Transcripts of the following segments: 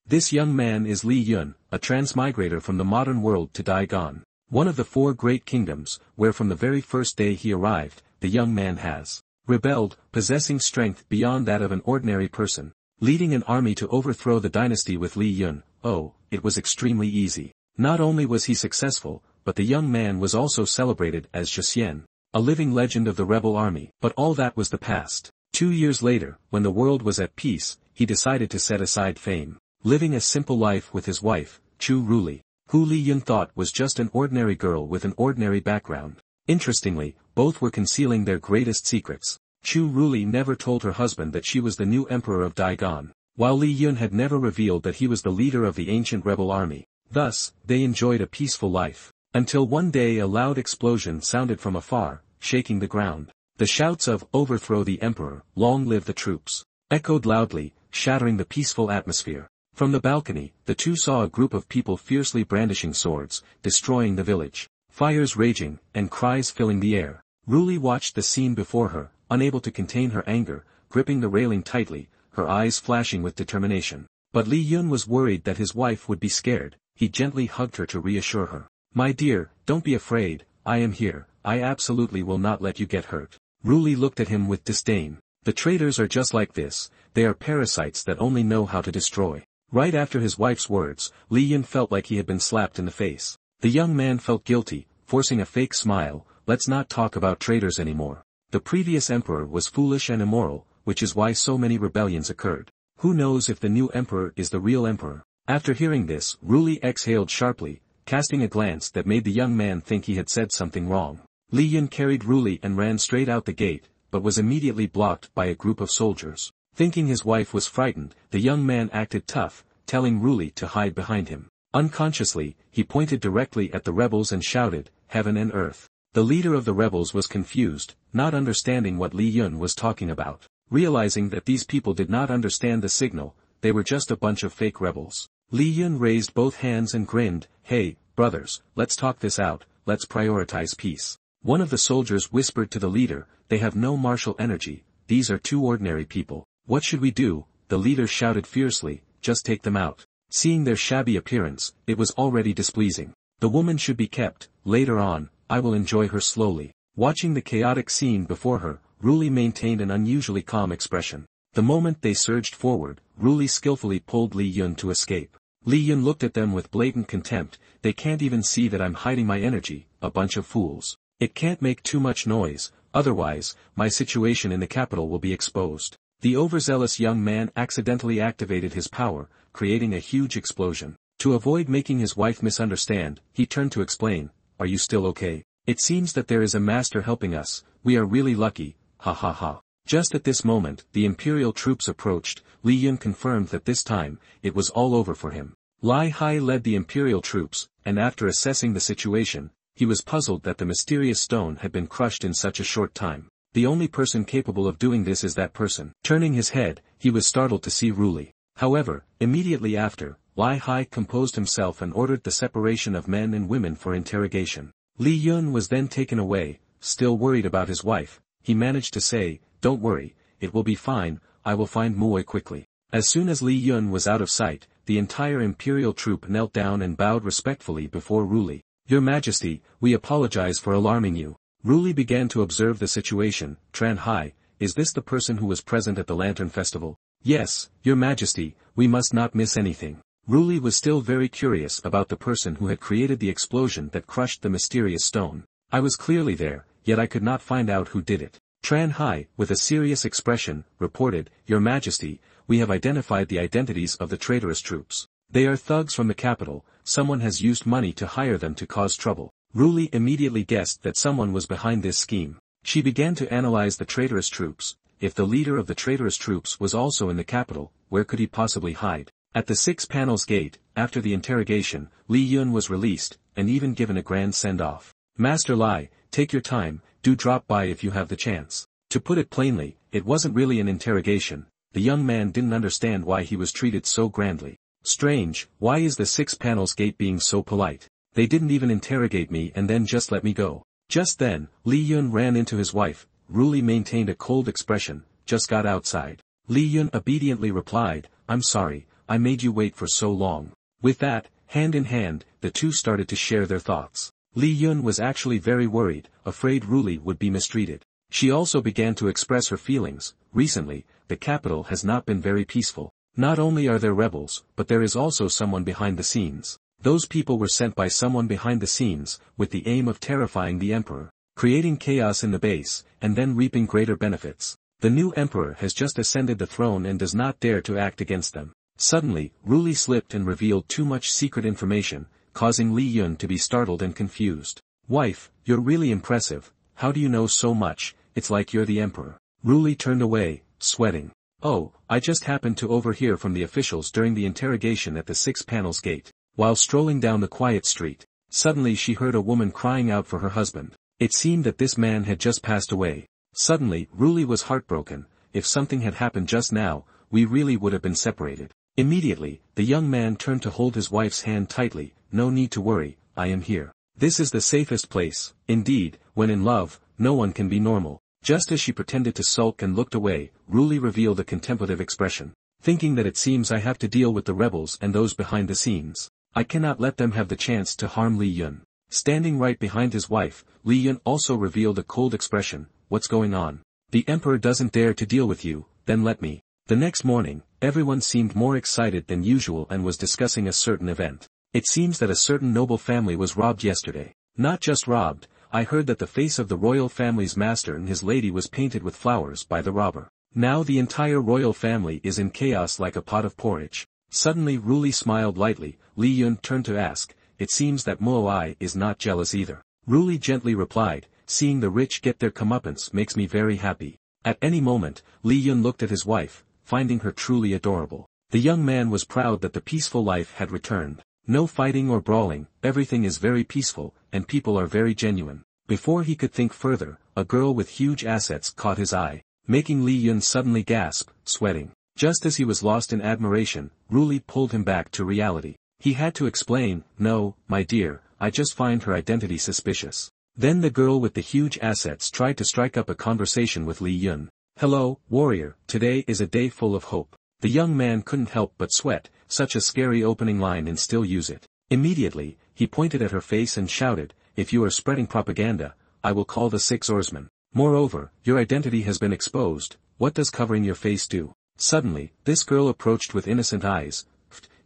This young man is Li Yun, a transmigrator from the modern world to Daigon, one of the 4 great kingdoms, where from the very first day he arrived, the young man has rebelled, possessing strength beyond that of an ordinary person, leading an army to overthrow the dynasty with Li Yun. Oh, it was extremely easy. Not only was he successful, but the young man was also celebrated as Zhixian, a living legend of the rebel army. But all that was the past. 2 years later, when the world was at peace, he decided to set aside fame, living a simple life with his wife, Chu Ruli, who Li Yun thought was just an ordinary girl with an ordinary background. Interestingly, both were concealing their greatest secrets. Chu Ruli never told her husband that she was the new emperor of Daigon, while Li Yun had never revealed that he was the leader of the ancient rebel army. Thus, they enjoyed a peaceful life, until one day a loud explosion sounded from afar, shaking the ground. The shouts of "Overthrow the emperor, long live the troops," echoed loudly, shattering the peaceful atmosphere. From the balcony, the two saw a group of people fiercely brandishing swords, destroying the village, fires raging, and cries filling the air. Ruli watched the scene before her, unable to contain her anger, gripping the railing tightly, her eyes flashing with determination. But Li Yun was worried that his wife would be scared. He gently hugged her to reassure her. "My dear, don't be afraid, I am here, I absolutely will not let you get hurt." Ruli looked at him with disdain. The traitors are just like this, they are parasites that only know how to destroy. Right after his wife's words, Li Yun felt like he had been slapped in the face. The young man felt guilty, forcing a fake smile. "Let's not talk about traitors anymore. The previous emperor was foolish and immoral, which is why so many rebellions occurred. Who knows if the new emperor is the real emperor?" After hearing this, Ruli exhaled sharply, casting a glance that made the young man think he had said something wrong. Li Yun carried Ruli and ran straight out the gate, but was immediately blocked by a group of soldiers. Thinking his wife was frightened, the young man acted tough, telling Ruli to hide behind him. Unconsciously, he pointed directly at the rebels and shouted, "Heaven and earth." The leader of the rebels was confused, not understanding what Li Yun was talking about. Realizing that these people did not understand the signal, they were just a bunch of fake rebels. Li Yun raised both hands and grinned, "Hey, brothers, let's talk this out, let's prioritize peace." One of the soldiers whispered to the leader, "They have no martial energy, these are two ordinary people. What should we do?" The leader shouted fiercely, "Just take them out." Seeing their shabby appearance, it was already displeasing. "The woman should be kept, later on, I will enjoy her slowly." Watching the chaotic scene before her, Ruli maintained an unusually calm expression. The moment they surged forward, Ruli skillfully pulled Li Yun to escape. Li Yun looked at them with blatant contempt. "They can't even see that I'm hiding my energy, a bunch of fools. It can't make too much noise, otherwise, my situation in the capital will be exposed." The overzealous young man accidentally activated his power, creating a huge explosion. To avoid making his wife misunderstand, he turned to explain, "Are you still okay? It seems that there is a master helping us, we are really lucky, ha ha ha." Just at this moment, the imperial troops approached. Li Yun confirmed that this time, it was all over for him. Lai Hai led the imperial troops, and after assessing the situation, he was puzzled that the mysterious stone had been crushed in such a short time. The only person capable of doing this is that person. Turning his head, he was startled to see Ruli. However, immediately after, Lai Hai composed himself and ordered the separation of men and women for interrogation. Li Yun was then taken away. Still worried about his wife, he managed to say, "Don't worry, it will be fine, I will find Muoi quickly." As soon as Li Yun was out of sight, the entire imperial troop knelt down and bowed respectfully before Ruli. "Your Majesty, we apologize for alarming you." Ruli began to observe the situation. "Tran Hai, is this the person who was present at the Lantern Festival?" "Yes, Your Majesty, we must not miss anything." Ruli was still very curious about the person who had created the explosion that crushed the mysterious stone. "I was clearly there, yet I could not find out who did it." Tran Hai, with a serious expression, reported, "Your Majesty, we have identified the identities of the traitorous troops. They are thugs from the capital, someone has used money to hire them to cause trouble." Ruli immediately guessed that someone was behind this scheme. She began to analyze the traitorous troops. If the leader of the traitorous troops was also in the capital, where could he possibly hide? At the 6 Panels Gate, after the interrogation, Li Yun was released, and even given a grand send-off. "Master Lai, take your time, do drop by if you have the chance." To put it plainly, it wasn't really an interrogation. The young man didn't understand why he was treated so grandly. "Strange, why is the 6 Panels Gate being so polite? They didn't even interrogate me and then just let me go." Just then, Li Yun ran into his wife. Ruli maintained a cold expression, "Just got outside." Li Yun obediently replied, "I'm sorry, I made you wait for so long. With that, hand in hand, the two started to share their thoughts. Li Yun was actually very worried, afraid Ruli would be mistreated. She also began to express her feelings. Recently, the capital has not been very peaceful. Not only are there rebels, but there is also someone behind the scenes. Those people were sent by someone behind the scenes, with the aim of terrifying the emperor, creating chaos in the base, and then reaping greater benefits. The new emperor has just ascended the throne and does not dare to act against them. Suddenly, Ruli slipped and revealed too much secret information, causing Li Yun to be startled and confused. Wife, you're really impressive. How do you know so much? It's like you're the emperor. Ruli turned away, sweating. Oh, I just happened to overhear from the officials during the interrogation at the 6 Panels Gate. While strolling down the quiet street, suddenly she heard a woman crying out for her husband. It seemed that this man had just passed away. Suddenly, Ruli was heartbroken. If something had happened just now, we really would have been separated. Immediately, the young man turned to hold his wife's hand tightly. No need to worry, I am here. This is the safest place. Indeed, when in love, no one can be normal. Just as she pretended to sulk and looked away, Ruli revealed a contemplative expression. Thinking that it seems I have to deal with the rebels and those behind the scenes. I cannot let them have the chance to harm Li Yun. Standing right behind his wife, Li Yun also revealed a cold expression. What's going on? The emperor doesn't dare to deal with you, then let me. The next morning, everyone seemed more excited than usual and was discussing a certain event. It seems that a certain noble family was robbed yesterday. Not just robbed, I heard that the face of the royal family's master and his lady was painted with flowers by the robber. Now the entire royal family is in chaos like a pot of porridge. Suddenly Ruli smiled lightly. Li Yun turned to ask, it seems that Moai is not jealous either. Ruli gently replied, seeing the rich get their comeuppance makes me very happy. At any moment, Li Yun looked at his wife, finding her truly adorable. The young man was proud that the peaceful life had returned. No fighting or brawling, everything is very peaceful, and people are very genuine. Before he could think further, a girl with huge assets caught his eye, making Li Yun suddenly gasp, sweating. Just as he was lost in admiration, Ruli pulled him back to reality. He had to explain, no, my dear, I just find her identity suspicious. Then the girl with the huge assets tried to strike up a conversation with Li Yun. Hello, warrior, today is a day full of hope. The young man couldn't help but sweat, such a scary opening line and still use it. Immediately, he pointed at her face and shouted, if you are spreading propaganda, I will call the 6 oarsmen. Moreover, your identity has been exposed, what does covering your face do? Suddenly, this girl approached with innocent eyes.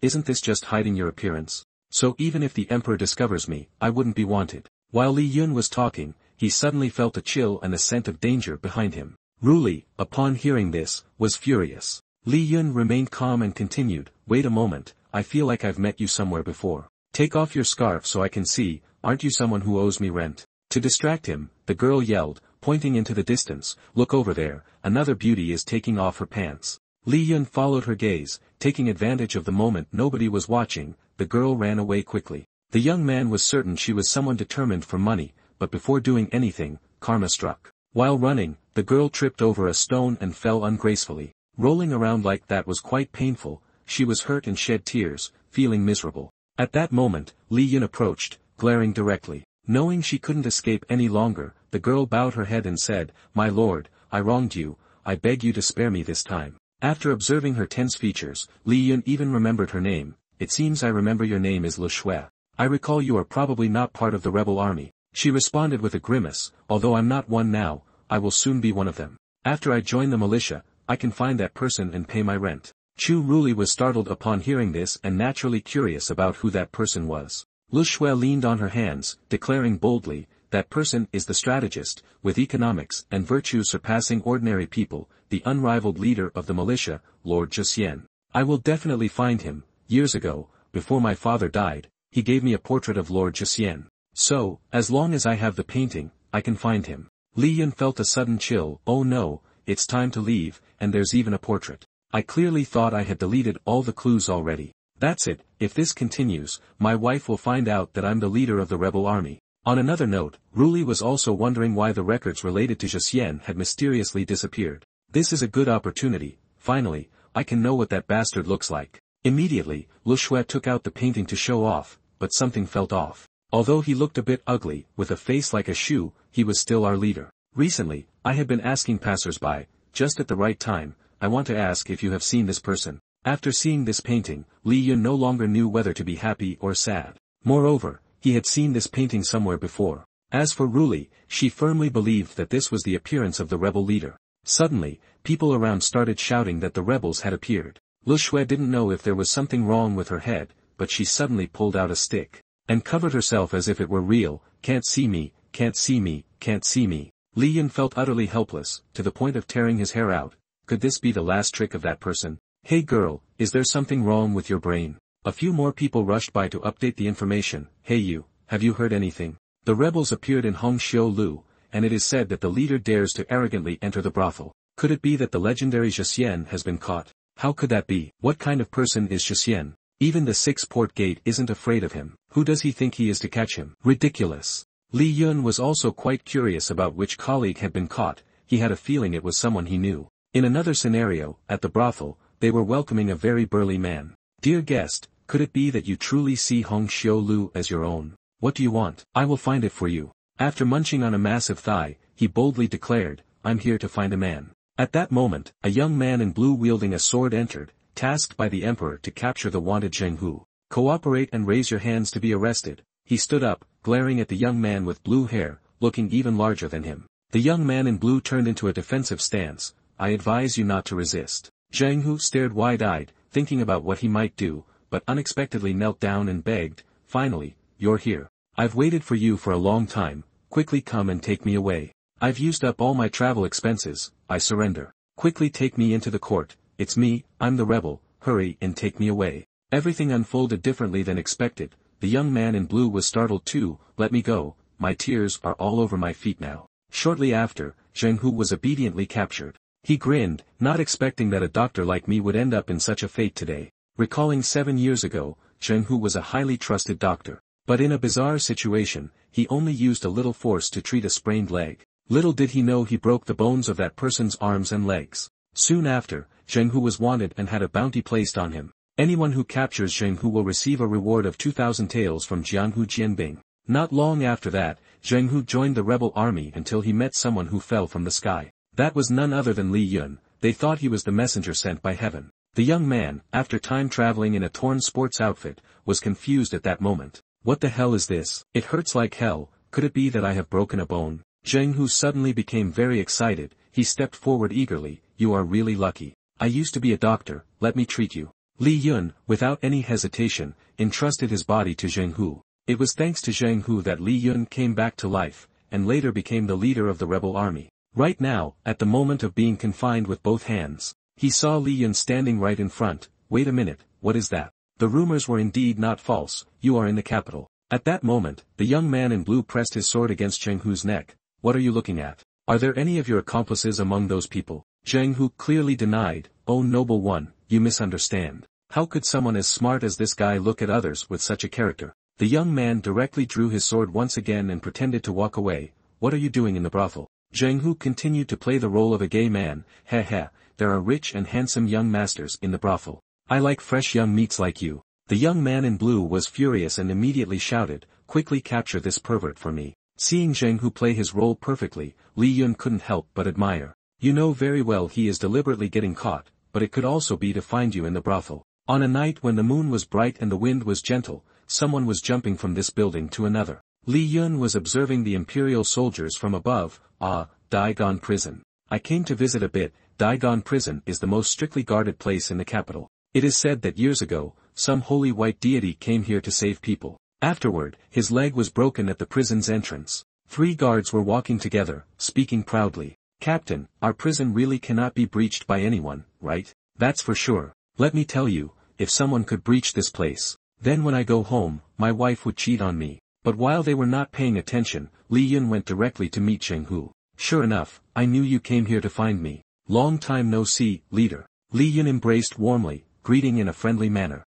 Isn't this just hiding your appearance? So even if the emperor discovers me, I wouldn't be wanted. While Li Yun was talking, he suddenly felt a chill and a scent of danger behind him. Ruli, upon hearing this, was furious. Li Yun remained calm and continued, wait a moment, I feel like I've met you somewhere before. Take off your scarf so I can see, aren't you someone who owes me rent? To distract him, the girl yelled, pointing into the distance, look over there, another beauty is taking off her pants. Li Yun followed her gaze, taking advantage of the moment nobody was watching, the girl ran away quickly. The young man was certain she was someone determined for money, but before doing anything, karma struck. While running, the girl tripped over a stone and fell ungracefully. Rolling around like that was quite painful, she was hurt and shed tears, feeling miserable. At that moment, Li Yun approached, glaring directly. Knowing she couldn't escape any longer, the girl bowed her head and said, my lord, I wronged you, I beg you to spare me this time. After observing her tense features, Li Yun even remembered her name. It seems I remember your name is Le Shui. I recall you are probably not part of the rebel army. She responded with a grimace, although I'm not one now, I will soon be one of them. After I join the militia, I can find that person and pay my rent. Chu Ruli was startled upon hearing this and naturally curious about who that person was. Le Shui leaned on her hands, declaring boldly, that person is the strategist, with economics and virtue surpassing ordinary people, the unrivaled leader of the militia, Lord Jixian. I will definitely find him. Years ago, before my father died, he gave me a portrait of Lord Jixian. So, as long as I have the painting, I can find him. Li Yun felt a sudden chill, oh no, it's time to leave, and there's even a portrait. I clearly thought I had deleted all the clues already. That's it, if this continues, my wife will find out that I'm the leader of the rebel army. On another note, Ruli was also wondering why the records related to Jixian had mysteriously disappeared. This is a good opportunity, finally, I can know what that bastard looks like. Immediately, Lu Shui took out the painting to show off, but something felt off. Although he looked a bit ugly, with a face like a shoe, he was still our leader. Recently, I had been asking passers-by, just at the right time, I want to ask if you have seen this person. After seeing this painting, Li Yun no longer knew whether to be happy or sad. Moreover, he had seen this painting somewhere before. As for Ruli, she firmly believed that this was the appearance of the rebel leader. Suddenly, people around started shouting that the rebels had appeared. Lu Shui didn't know if there was something wrong with her head, but she suddenly pulled out a stick and covered herself as if it were real. Can't see me, can't see me, can't see me. Li Yun felt utterly helpless, to the point of tearing his hair out. Could this be the last trick of that person? Hey girl, is there something wrong with your brain? A few more people rushed by to update the information. Hey you, have you heard anything? The rebels appeared in Hongxiu Lu, and it is said that the leader dares to arrogantly enter the brothel. Could it be that the legendary Zhixian has been caught? How could that be? What kind of person is Zhixian? Even the 6 port gate isn't afraid of him. Who does he think he is to catch him? Ridiculous. Li Yun was also quite curious about which colleague had been caught. He had a feeling it was someone he knew. In another scenario, at the brothel, they were welcoming a very burly man. Dear guest, could it be that you truly see Hongxiu Lu as your own? What do you want? I will find it for you. After munching on a massive thigh, he boldly declared, I'm here to find a man. At that moment, a young man in blue wielding a sword entered, tasked by the emperor to capture the wanted Zheng Hu. Cooperate and raise your hands to be arrested. He stood up, glaring at the young man with blue hair, looking even larger than him. The young man in blue turned into a defensive stance. I advise you not to resist. Zheng Hu stared wide-eyed, thinking about what he might do, but unexpectedly knelt down and begged, finally, you're here. I've waited for you for a long time, quickly come and take me away. I've used up all my travel expenses, I surrender. Quickly take me into the court, it's me, I'm the rebel, hurry and take me away. Everything unfolded differently than expected. The young man in blue was startled too. Let me go, my tears are all over my feet now. Shortly after, Zheng Hu was obediently captured. He grinned, not expecting that a doctor like me would end up in such a fate today. Recalling 7 years ago, Zheng Hu was a highly trusted doctor. But in a bizarre situation, he only used a little force to treat a sprained leg. Little did he know he broke the bones of that person's arms and legs. Soon after, Zheng Hu was wanted and had a bounty placed on him. Anyone who captures Zheng Hu will receive a reward of 2,000 taels from Jianhu Jianbing. Not long after that, Zheng Hu joined the rebel army until he met someone who fell from the sky. That was none other than Li Yun. They thought he was the messenger sent by heaven. The young man, after time traveling in a torn sports outfit, was confused at that moment. What the hell is this? It hurts like hell. Could it be that I have broken a bone? Zheng Hu suddenly became very excited. He stepped forward eagerly. You are really lucky. I used to be a doctor, let me treat you. Li Yun, without any hesitation, entrusted his body to Zheng Hu. It was thanks to Zheng Hu that Li Yun came back to life, and later became the leader of the rebel army. Right now, at the moment of being confined with both hands, he saw Li Yun standing right in front. Wait a minute, what is that? The rumors were indeed not false. You are in the capital. At that moment, the young man in blue pressed his sword against Zheng Hu's neck. What are you looking at? Are there any of your accomplices among those people? Zheng Hu clearly denied. Oh noble one, you misunderstand. How could someone as smart as this guy look at others with such a character? The young man directly drew his sword once again and pretended to walk away. What are you doing in the brothel? Zheng Hu continued to play the role of a gay man. Heh, there are rich and handsome young masters in the brothel. I like fresh young meats like you. The young man in blue was furious and immediately shouted, quickly capture this pervert for me. Seeing Zheng Hu play his role perfectly, Li Yun couldn't help but admire. You know very well he is deliberately getting caught, but it could also be to find you in the brothel. On a night when the moon was bright and the wind was gentle, someone was jumping from this building to another. Li Yun was observing the imperial soldiers from above. Ah, Daigon Prison. I came to visit a bit. Daigon Prison is the most strictly guarded place in the capital. It is said that years ago, some holy white deity came here to save people. Afterward, his leg was broken at the prison's entrance. 3 guards were walking together, speaking proudly. Captain, our prison really cannot be breached by anyone, right? That's for sure. Let me tell you, if someone could breach this place, then when I go home, my wife would cheat on me. But while they were not paying attention, Li Yun went directly to meet Zheng Hu. Sure enough, I knew you came here to find me. Long time no see, leader. Li Yun embraced warmly, greeting in a friendly manner.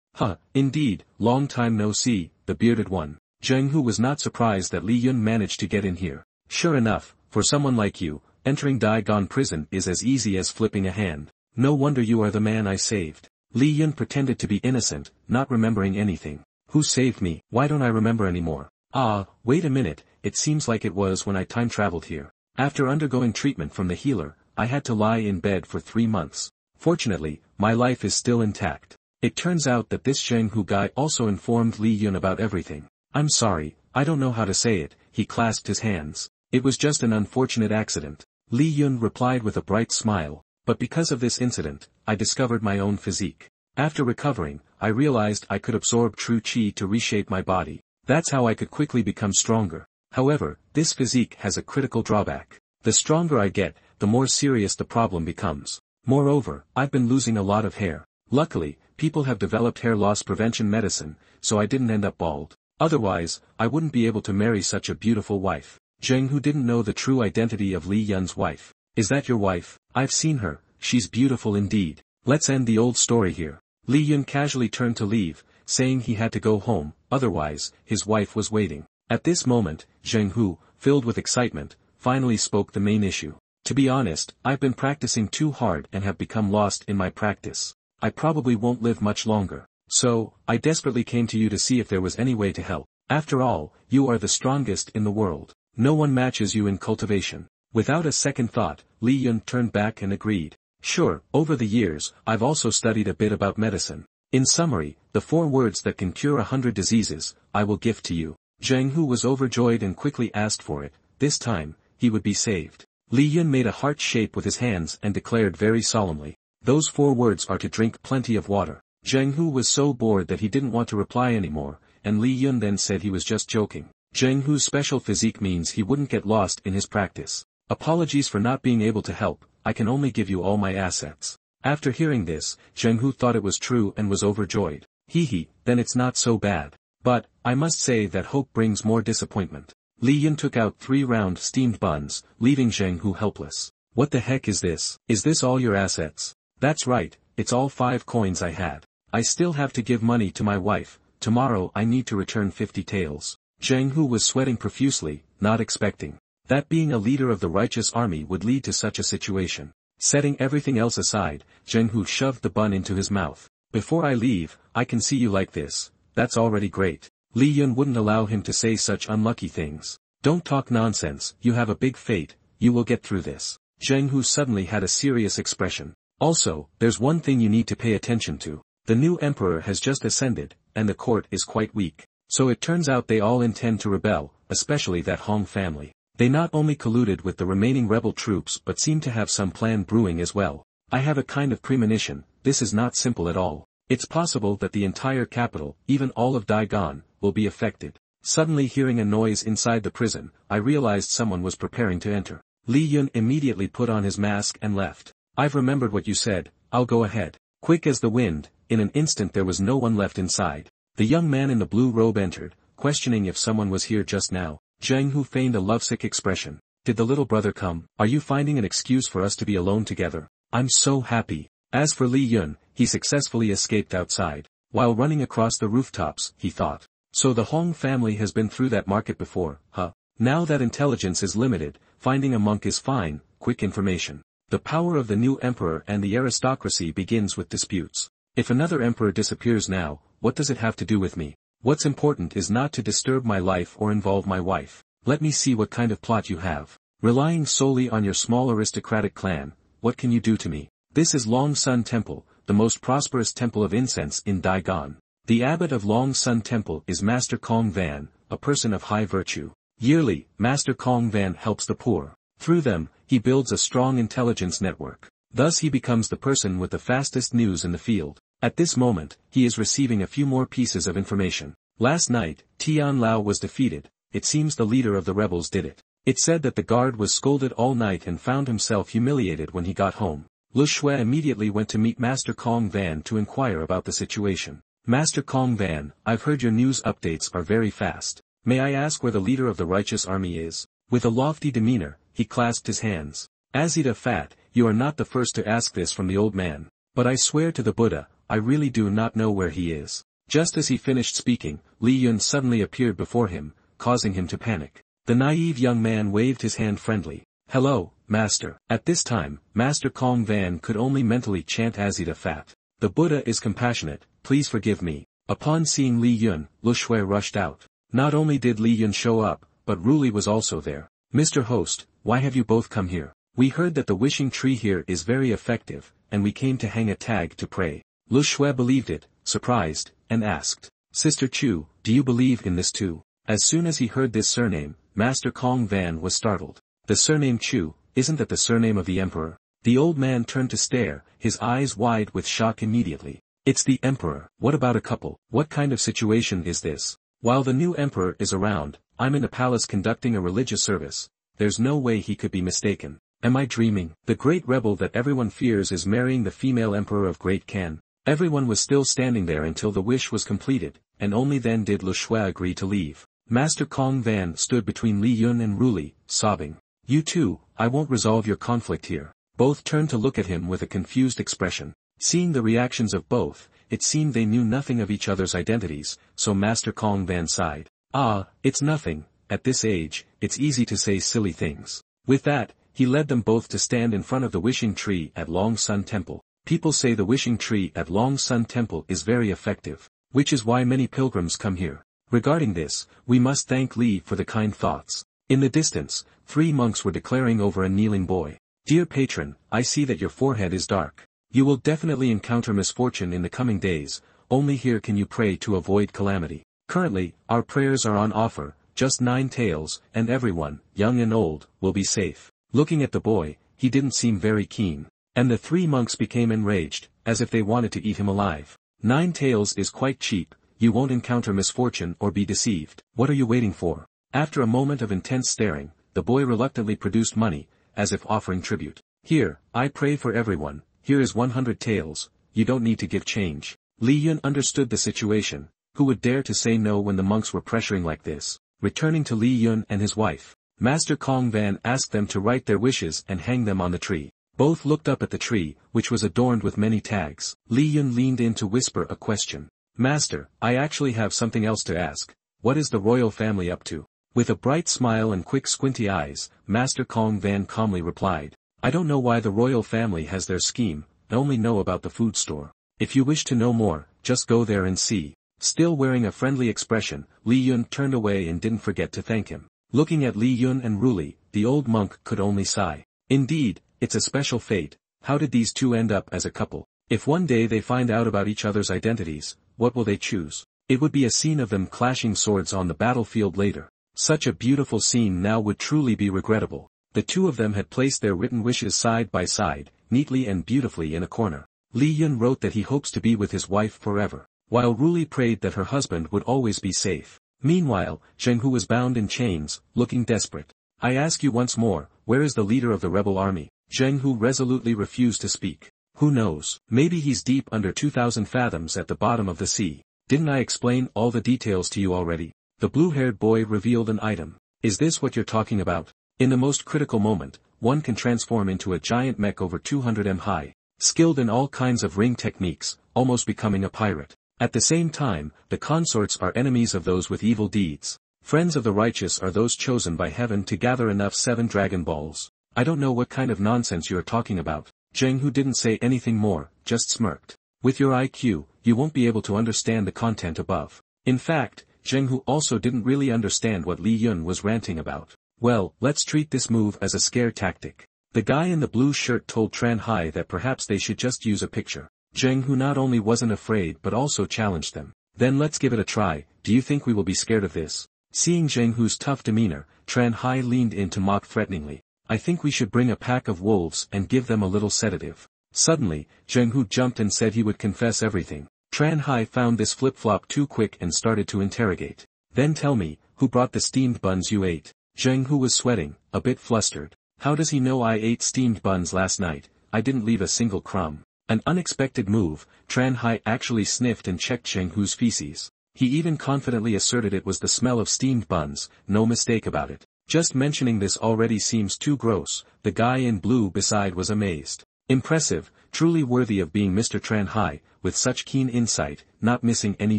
Indeed, long time no see, the bearded one. Zheng Hu was not surprised that Li Yun managed to get in here. Sure enough, for someone like you, entering Daigon Prison is as easy as flipping a hand. No wonder you are the man I saved. Li Yun pretended to be innocent, not remembering anything. Who saved me? Why don't I remember anymore? Ah, wait a minute, it seems like it was when I time traveled here. After undergoing treatment from the healer, I had to lie in bed for 3 months. Fortunately, my life is still intact. It turns out that this Zheng Hu guy also informed Li Yun about everything. I'm sorry, I don't know how to say it, he clasped his hands. It was just an unfortunate accident. Li Yun replied with a bright smile, but because of this incident, I discovered my own physique. After recovering, I realized I could absorb true qi to reshape my body. That's how I could quickly become stronger. However, this physique has a critical drawback. The stronger I get, the more serious the problem becomes. Moreover, I've been losing a lot of hair. Luckily, people have developed hair loss prevention medicine, so I didn't end up bald. Otherwise, I wouldn't be able to marry such a beautiful wife. Zheng Hu didn't know the true identity of Li Yun's wife. Is that your wife? I've seen her, she's beautiful indeed. Let's end the old story here. Li Yun casually turned to leave, saying he had to go home, otherwise, his wife was waiting. At this moment, Zheng Hu, filled with excitement, finally spoke the main issue. To be honest, I've been practicing too hard and have become lost in my practice. I probably won't live much longer. So, I desperately came to you to see if there was any way to help. After all, you are the strongest in the world. No one matches you in cultivation. Without a second thought, Li Yun turned back and agreed. Sure, over the years, I've also studied a bit about medicine. In summary, the 4 words that can cure 100 diseases, I will gift to you. Zheng Hu was overjoyed and quickly asked for it. This time, he would be saved. Li Yun made a heart shape with his hands and declared very solemnly. Those 4 words are to drink plenty of water. Zheng Hu was so bored that he didn't want to reply anymore, and Li Yun then said he was just joking. Zheng Hu's special physique means he wouldn't get lost in his practice. Apologies for not being able to help, I can only give you all my assets. After hearing this, Zheng Hu thought it was true and was overjoyed. Hee, then it's not so bad. But, I must say that hope brings more disappointment. Li Yun took out 3 round steamed buns, leaving Zheng Hu helpless. What the heck is this? Is this all your assets? That's right, it's all 5 coins I had. I still have to give money to my wife, tomorrow I need to return 50 taels. Zheng Hu was sweating profusely, not expecting that being a leader of the righteous army would lead to such a situation. Setting everything else aside, Zheng Hu shoved the bun into his mouth. Before I leave, I can see you like this. That's already great. Li Yun wouldn't allow him to say such unlucky things. Don't talk nonsense, you have a big fate, you will get through this. Zheng Hu suddenly had a serious expression. Also, there's one thing you need to pay attention to. The new emperor has just ascended, and the court is quite weak. So it turns out they all intend to rebel, especially that Hong family. They not only colluded with the remaining rebel troops but seem to have some plan brewing as well. I have a kind of premonition, this is not simple at all. It's possible that the entire capital, even all of Daigon, will be affected. Suddenly hearing a noise inside the prison, I realized someone was preparing to enter. Li Yun immediately put on his mask and left. I've remembered what you said, I'll go ahead. Quick as the wind, in an instant there was no one left inside. The young man in the blue robe entered, questioning if someone was here just now. Zheng Hu feigned a lovesick expression. Did the little brother come? Are you finding an excuse for us to be alone together? I'm so happy. As for Li Yun, he successfully escaped outside. While running across the rooftops, he thought. So the Hong family has been through that market before, huh? Now that intelligence is limited, finding a monk is fine, quick information. The power of the new emperor and the aristocracy begins with disputes. If another emperor disappears now, what does it have to do with me? What's important is not to disturb my life or involve my wife. Let me see what kind of plot you have. Relying solely on your small aristocratic clan, what can you do to me? This is Long Sun Temple, the most prosperous temple of incense in Daigon. The abbot of Long Sun Temple is Master Kong Van, a person of high virtue. Yearly, Master Kong Van helps the poor. Through them, he builds a strong intelligence network. Thus he becomes the person with the fastest news in the field. At this moment, he is receiving a few more pieces of information. Last night, Tian Lao was defeated. It seems the leader of the rebels did it. It said that the guard was scolded all night and found himself humiliated when he got home. Lu Shui immediately went to meet Master Kong Van to inquire about the situation. Master Kong Van, I've heard your news updates are very fast. May I ask where the leader of the righteous army is? With a lofty demeanor, he clasped his hands. Azida Fat, you are not the first to ask this from the old man. But I swear to the Buddha, I really do not know where he is. Just as he finished speaking, Li Yun suddenly appeared before him, causing him to panic. The naive young man waved his hand friendly. Hello, Master. At this time, Master Kong Van could only mentally chant Azida Fat. The Buddha is compassionate, please forgive me. Upon seeing Li Yun, Lu Shui rushed out. Not only did Li Yun show up, but Ruli was also there. Mr. Host, why have you both come here? We heard that the wishing tree here is very effective, and we came to hang a tag to pray. Lu Shui believed it, surprised, and asked, Sister Chu, do you believe in this too? As soon as he heard this surname, Master Kong Van was startled. The surname Chu, isn't that the surname of the emperor? The old man turned to stare, his eyes wide with shock immediately. It's the emperor. What about a couple? What kind of situation is this? While the new emperor is around, I'm in the palace conducting a religious service. There's no way he could be mistaken. Am I dreaming? The great rebel that everyone fears is marrying the female emperor of Great Khan. Everyone was still standing there until the wish was completed, and only then did Lu Shui agree to leave. Master Kong Van stood between Li Yun and Ruli, sobbing. You two, I won't resolve your conflict here. Both turned to look at him with a confused expression. Seeing the reactions of both, it seemed they knew nothing of each other's identities, so Master Kong Van sighed. Ah, it's nothing, at this age, it's easy to say silly things. With that, he led them both to stand in front of the wishing tree at Long Sun Temple. People say the wishing tree at Long Sun Temple is very effective, which is why many pilgrims come here. Regarding this, we must thank Li for the kind thoughts. In the distance, 3 monks were declaring over a kneeling boy. Dear patron, I see that your forehead is dark. You will definitely encounter misfortune in the coming days, only here can you pray to avoid calamity. Currently, our prayers are on offer, just 9 taels, and everyone, young and old, will be safe. Looking at the boy, he didn't seem very keen. And the 3 monks became enraged, as if they wanted to eat him alive. 9 taels is quite cheap, you won't encounter misfortune or be deceived. What are you waiting for? After a moment of intense staring, the boy reluctantly produced money, as if offering tribute. Here, I pray for everyone, here is 100 taels, you don't need to give change. Li Yun understood the situation, who would dare to say no when the monks were pressuring like this. Returning to Li Yun and his wife, Master Kong Van asked them to write their wishes and hang them on the tree. Both looked up at the tree, which was adorned with many tags. Li Yun leaned in to whisper a question. Master, I actually have something else to ask. What is the royal family up to? With a bright smile and quick squinty eyes, Master Kong Van calmly replied. I don't know why the royal family has their scheme, I only know about the food store. If you wish to know more, just go there and see. Still wearing a friendly expression, Li Yun turned away and didn't forget to thank him. Looking at Li Yun and Ruli, the old monk could only sigh. Indeed, it's a special fate. How did these two end up as a couple? If one day they find out about each other's identities, what will they choose? It would be a scene of them clashing swords on the battlefield later. Such a beautiful scene now would truly be regrettable. The two of them had placed their written wishes side by side, neatly and beautifully in a corner. Li Yun wrote that he hopes to be with his wife forever, while Ruli prayed that her husband would always be safe. Meanwhile, Zheng Hu was bound in chains, looking desperate. I ask you once more, where is the leader of the rebel army? Zheng Hu resolutely refused to speak. Who knows? Maybe he's deep under 2,000 fathoms at the bottom of the sea. Didn't I explain all the details to you already? The blue-haired boy revealed an item. Is this what you're talking about? In the most critical moment, one can transform into a giant mech over 200 m high, skilled in all kinds of ring techniques, almost becoming a pirate. At the same time, the consorts are enemies of those with evil deeds. Friends of the righteous are those chosen by heaven to gather enough 7 Dragon Balls. I don't know what kind of nonsense you are talking about. Zheng Hu didn't say anything more, just smirked. With your IQ, you won't be able to understand the content above. In fact, Zheng Hu also didn't really understand what Li Yun was ranting about. Well, let's treat this move as a scare tactic. The guy in the blue shirt told Tran Hai that perhaps they should just use a picture. Zheng Hu not only wasn't afraid but also challenged them. Then let's give it a try. Do you think we will be scared of this? Seeing Zheng Hu's tough demeanor, Tran Hai leaned in to mock threateningly. I think we should bring a pack of wolves and give them a little sedative. Suddenly, Zheng Hu jumped and said he would confess everything. Tran Hai found this flip-flop too quick and started to interrogate. Then tell me, who brought the steamed buns you ate? Zheng Hu was sweating, a bit flustered. How does he know I ate steamed buns last night? I didn't leave a single crumb. An unexpected move, Tran Hai actually sniffed and checked Zheng Hu's feces. He even confidently asserted it was the smell of steamed buns, no mistake about it. Just mentioning this already seems too gross. The guy in blue beside was amazed. Impressive, truly worthy of being Mr. Tran Hai, with such keen insight, not missing any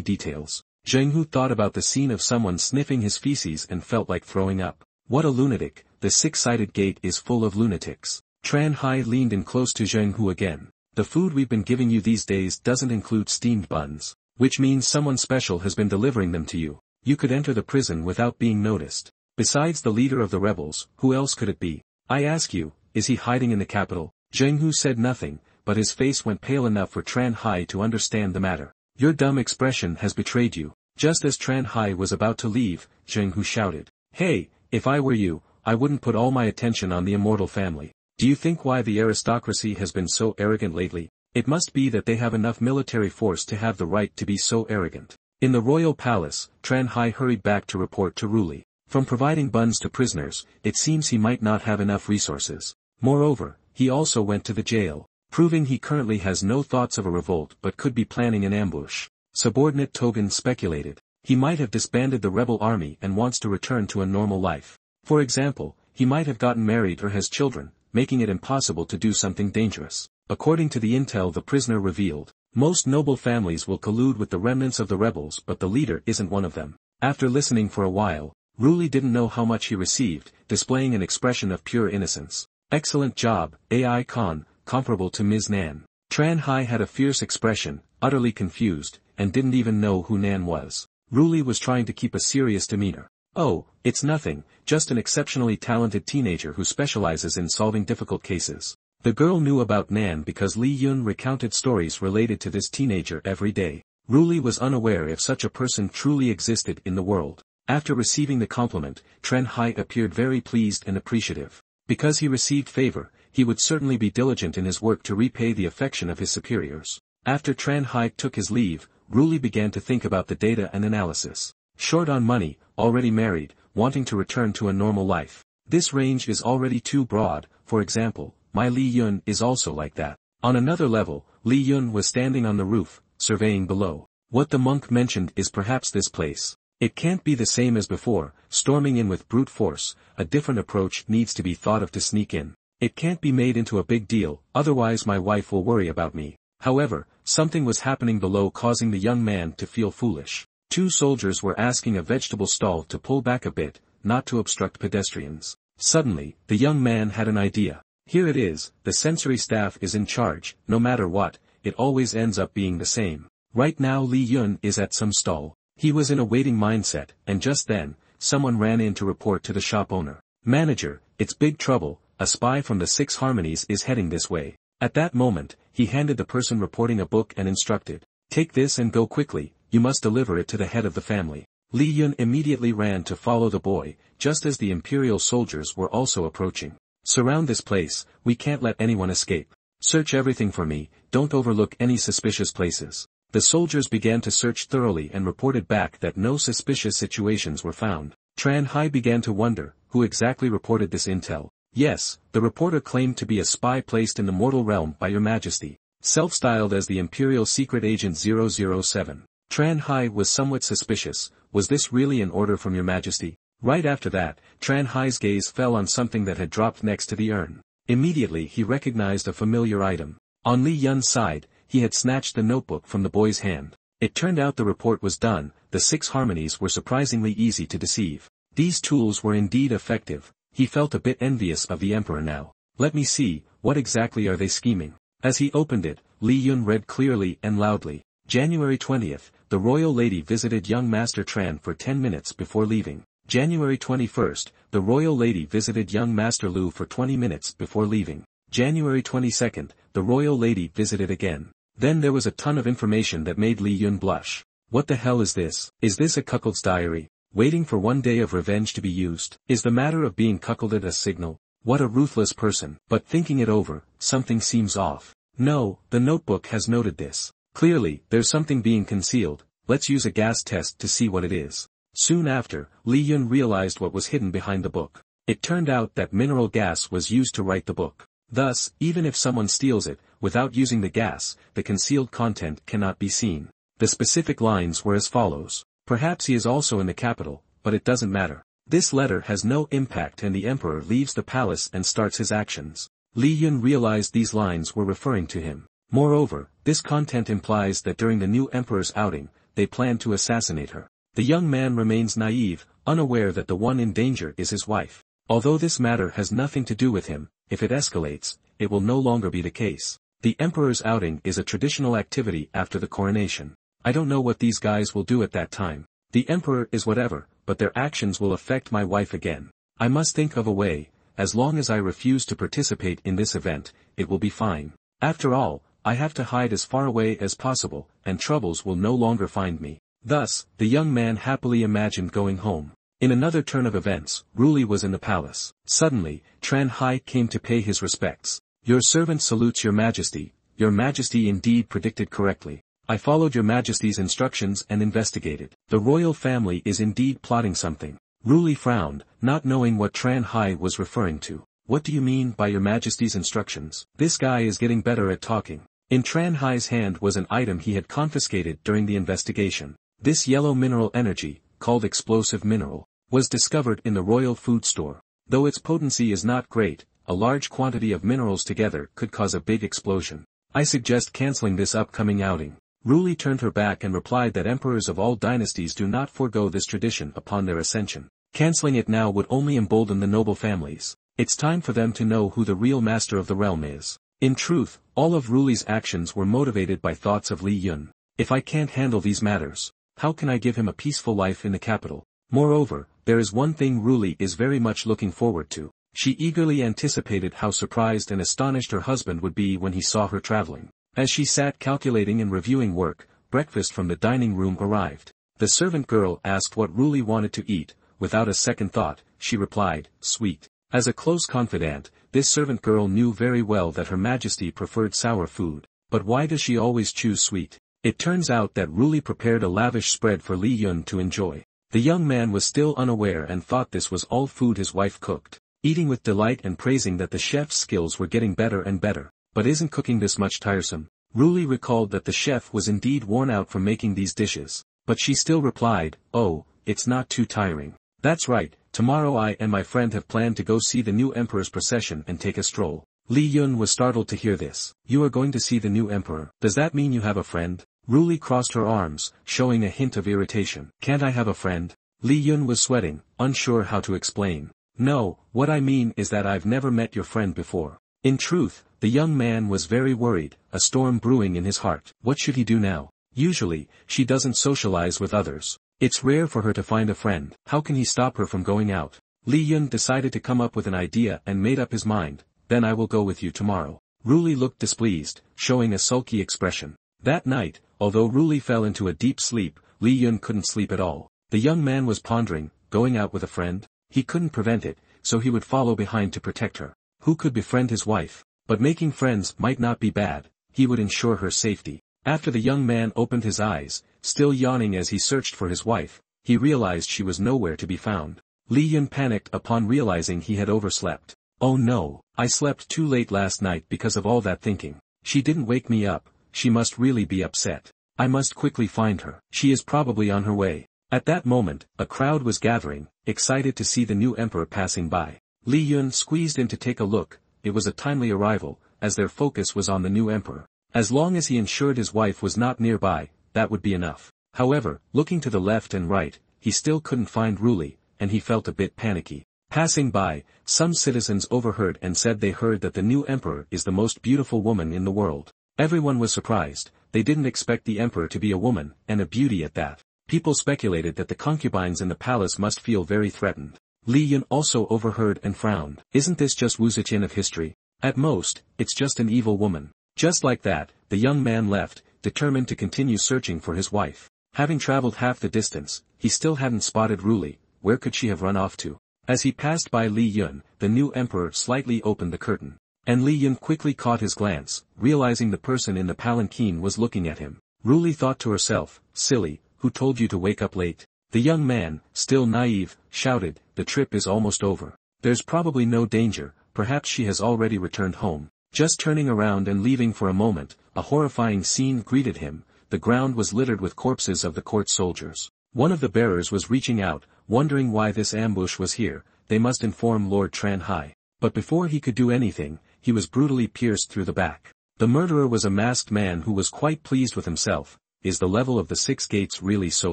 details. Zheng Hu thought about the scene of someone sniffing his feces and felt like throwing up. What a lunatic, the 6-sided gate is full of lunatics. Tran Hai leaned in close to Zheng Hu again. The food we've been giving you these days doesn't include steamed buns, which means someone special has been delivering them to you. You could enter the prison without being noticed. Besides the leader of the rebels, who else could it be? I ask you, is he hiding in the capital? Zheng Hu said nothing, but his face went pale enough for Tran Hai to understand the matter. Your dumb expression has betrayed you. Just as Tran Hai was about to leave, Zheng Hu shouted. Hey, if I were you, I wouldn't put all my attention on the immortal family. Do you think why the aristocracy has been so arrogant lately? It must be that they have enough military force to have the right to be so arrogant. In the royal palace, Tran Hai hurried back to report to Ruli. From providing buns to prisoners, it seems he might not have enough resources. Moreover, he also went to the jail, proving he currently has no thoughts of a revolt but could be planning an ambush. Subordinate Togan speculated. He might have disbanded the rebel army and wants to return to a normal life. For example, he might have gotten married or has children, making it impossible to do something dangerous. According to the intel the prisoner revealed, most noble families will collude with the remnants of the rebels but the leader isn't one of them. After listening for a while, Ruli didn't know how much he received, displaying an expression of pure innocence. Excellent job, AI Khan, comparable to Ms. Nan. Tran Hai had a fierce expression, utterly confused, and didn't even know who Nan was. Ruli was trying to keep a serious demeanor. Oh, it's nothing, just an exceptionally talented teenager who specializes in solving difficult cases. The girl knew about Nan because Li Yun recounted stories related to this teenager every day. Ruli was unaware if such a person truly existed in the world. After receiving the compliment, Tran Hai appeared very pleased and appreciative. Because he received favor, he would certainly be diligent in his work to repay the affection of his superiors. After Tran Hai took his leave, Ruli began to think about the data and analysis. Short on money, already married, wanting to return to a normal life. This range is already too broad. For example, my Li Yun is also like that. On another level, Li Yun was standing on the roof, surveying below. What the monk mentioned is perhaps this place. It can't be the same as before, storming in with brute force. A different approach needs to be thought of to sneak in. It can't be made into a big deal, otherwise my wife will worry about me. However, something was happening below causing the young man to feel foolish. Two soldiers were asking a vegetable stall to pull back a bit, not to obstruct pedestrians. Suddenly, the young man had an idea. Here it is, the sensory staff is in charge, no matter what, it always ends up being the same. Right now Li Yun is at some stall. He was in a waiting mindset, and just then, someone ran in to report to the shop owner. Manager, it's big trouble, a spy from the Six Harmonies is heading this way. At that moment, he handed the person reporting a book and instructed. Take this and go quickly, you must deliver it to the head of the family. Li Yun immediately ran to follow the boy, just as the imperial soldiers were also approaching. Surround this place, we can't let anyone escape. Search everything for me, don't overlook any suspicious places. The soldiers began to search thoroughly and reported back that no suspicious situations were found. Tran Hai began to wonder, who exactly reported this intel? Yes, the reporter claimed to be a spy placed in the mortal realm by your majesty. Self-styled as the Imperial Secret Agent 007. Tran Hai was somewhat suspicious. Was this really an order from your majesty? Right after that, Tran Hai's gaze fell on something that had dropped next to the urn. Immediately he recognized a familiar item. On Li Yun's side, he had snatched the notebook from the boy's hand. It turned out the report was done. The Six Harmonies were surprisingly easy to deceive. These tools were indeed effective. He felt a bit envious of the emperor now. Let me see, what exactly are they scheming? As he opened it, Li Yun read clearly and loudly. January 20th, the royal lady visited young Master Tran for 10 minutes before leaving. January 21st, the royal lady visited young Master Lu for 20 minutes before leaving. January 22nd, the royal lady visited again. Then there was a ton of information that made Li Yun blush. What the hell is this? Is this a cuckold's diary? Waiting for one day of revenge to be used? Is the matter of being cuckolded a signal? What a ruthless person. But thinking it over, something seems off. No, the notebook has noted this. Clearly, there's something being concealed. Let's use a gas test to see what it is. Soon after, Li Yun realized what was hidden behind the book. It turned out that mineral gas was used to write the book. Thus, even if someone steals it, without using the gas, the concealed content cannot be seen. The specific lines were as follows. Perhaps he is also in the capital, but it doesn't matter. This letter has no impact and the emperor leaves the palace and starts his actions. Li Yun realized these lines were referring to him. Moreover, this content implies that during the new emperor's outing, they plan to assassinate her. The young man remains naive, unaware that the one in danger is his wife. Although this matter has nothing to do with him, if it escalates, it will no longer be the case. The emperor's outing is a traditional activity after the coronation. I don't know what these guys will do at that time. The emperor is whatever, but their actions will affect my wife again. I must think of a way. As long as I refuse to participate in this event, it will be fine. After all, I have to hide as far away as possible, and troubles will no longer find me. Thus, the young man happily imagined going home. In another turn of events, Ruli was in the palace. Suddenly, Tran Hai came to pay his respects. Your servant salutes your majesty. Your majesty indeed predicted correctly. I followed your majesty's instructions and investigated. The royal family is indeed plotting something. Ruli frowned, not knowing what Tran Hai was referring to. What do you mean by your majesty's instructions? This guy is getting better at talking. In Tran Hai's hand was an item he had confiscated during the investigation. This yellow mineral energy, called explosive mineral, was discovered in the royal food store. Though its potency is not great, a large quantity of minerals together could cause a big explosion. I suggest cancelling this upcoming outing. Ruli turned her back and replied that emperors of all dynasties do not forego this tradition upon their ascension. Cancelling it now would only embolden the noble families. It's time for them to know who the real master of the realm is. In truth, all of Ruli's actions were motivated by thoughts of Li Yun. If I can't handle these matters, how can I give him a peaceful life in the capital? Moreover, there is one thing Ruli is very much looking forward to. She eagerly anticipated how surprised and astonished her husband would be when he saw her traveling. As she sat calculating and reviewing work, breakfast from the dining room arrived. The servant girl asked what Ruli wanted to eat. Without a second thought, she replied, sweet. As a close confidant, this servant girl knew very well that Her Majesty preferred sour food. But why does she always choose sweet? It turns out that Ruli prepared a lavish spread for Li Yun to enjoy. The young man was still unaware and thought this was all food his wife cooked, eating with delight and praising that the chef's skills were getting better and better. But isn't cooking this much tiresome? Ruli recalled that the chef was indeed worn out from making these dishes. But she still replied, oh, it's not too tiring. That's right, tomorrow I and my friend have planned to go see the new emperor's procession and take a stroll. Li Yun was startled to hear this. You are going to see the new emperor? Does that mean you have a friend? Ruli crossed her arms, showing a hint of irritation. Can't I have a friend? Li Yun was sweating, unsure how to explain. No, what I mean is that I've never met your friend before. In truth, the young man was very worried, a storm brewing in his heart. What should he do now? Usually, she doesn't socialize with others. It's rare for her to find a friend. How can he stop her from going out? Li Yun decided to come up with an idea and made up his mind. Then I will go with you tomorrow. Ruli looked displeased, showing a sulky expression. That night, although Ruli fell into a deep sleep, Li Yun couldn't sleep at all. The young man was pondering, going out with a friend? He couldn't prevent it, so he would follow behind to protect her. Who could befriend his wife? But making friends might not be bad. He would ensure her safety. After the young man opened his eyes, still yawning as he searched for his wife, he realized she was nowhere to be found. Li Yun panicked upon realizing he had overslept. Oh no, I slept too late last night because of all that thinking. She didn't wake me up, she must really be upset. I must quickly find her. She is probably on her way. At that moment, a crowd was gathering, excited to see the new emperor passing by. Li Yun squeezed in to take a look. It was a timely arrival, as their focus was on the new emperor. As long as he ensured his wife was not nearby, that would be enough. However, looking to the left and right, he still couldn't find Ruli, and he felt a bit panicky. Passing by, some citizens overheard and said they heard that the new emperor is the most beautiful woman in the world. Everyone was surprised. They didn't expect the emperor to be a woman, and a beauty at that. People speculated that the concubines in the palace must feel very threatened. Li Yun also overheard and frowned. Isn't this just Wu Ziqian of history? At most, it's just an evil woman. Just like that, the young man left, determined to continue searching for his wife. Having traveled half the distance, he still hadn't spotted Ruli. Where could she have run off to? As he passed by Li Yun, the new emperor slightly opened the curtain. And Li Yun quickly caught his glance, realizing the person in the palanquin was looking at him. Ruli thought to herself, silly, who told you to wake up late? The young man, still naive, shouted, the trip is almost over. There's probably no danger, perhaps she has already returned home. Just turning around and leaving for a moment, a horrifying scene greeted him. The ground was littered with corpses of the court soldiers. One of the bearers was reaching out, wondering why this ambush was here. They must inform Lord Tran Hai. But before he could do anything, he was brutally pierced through the back. The murderer was a masked man who was quite pleased with himself. Is the level of the 6 gates really so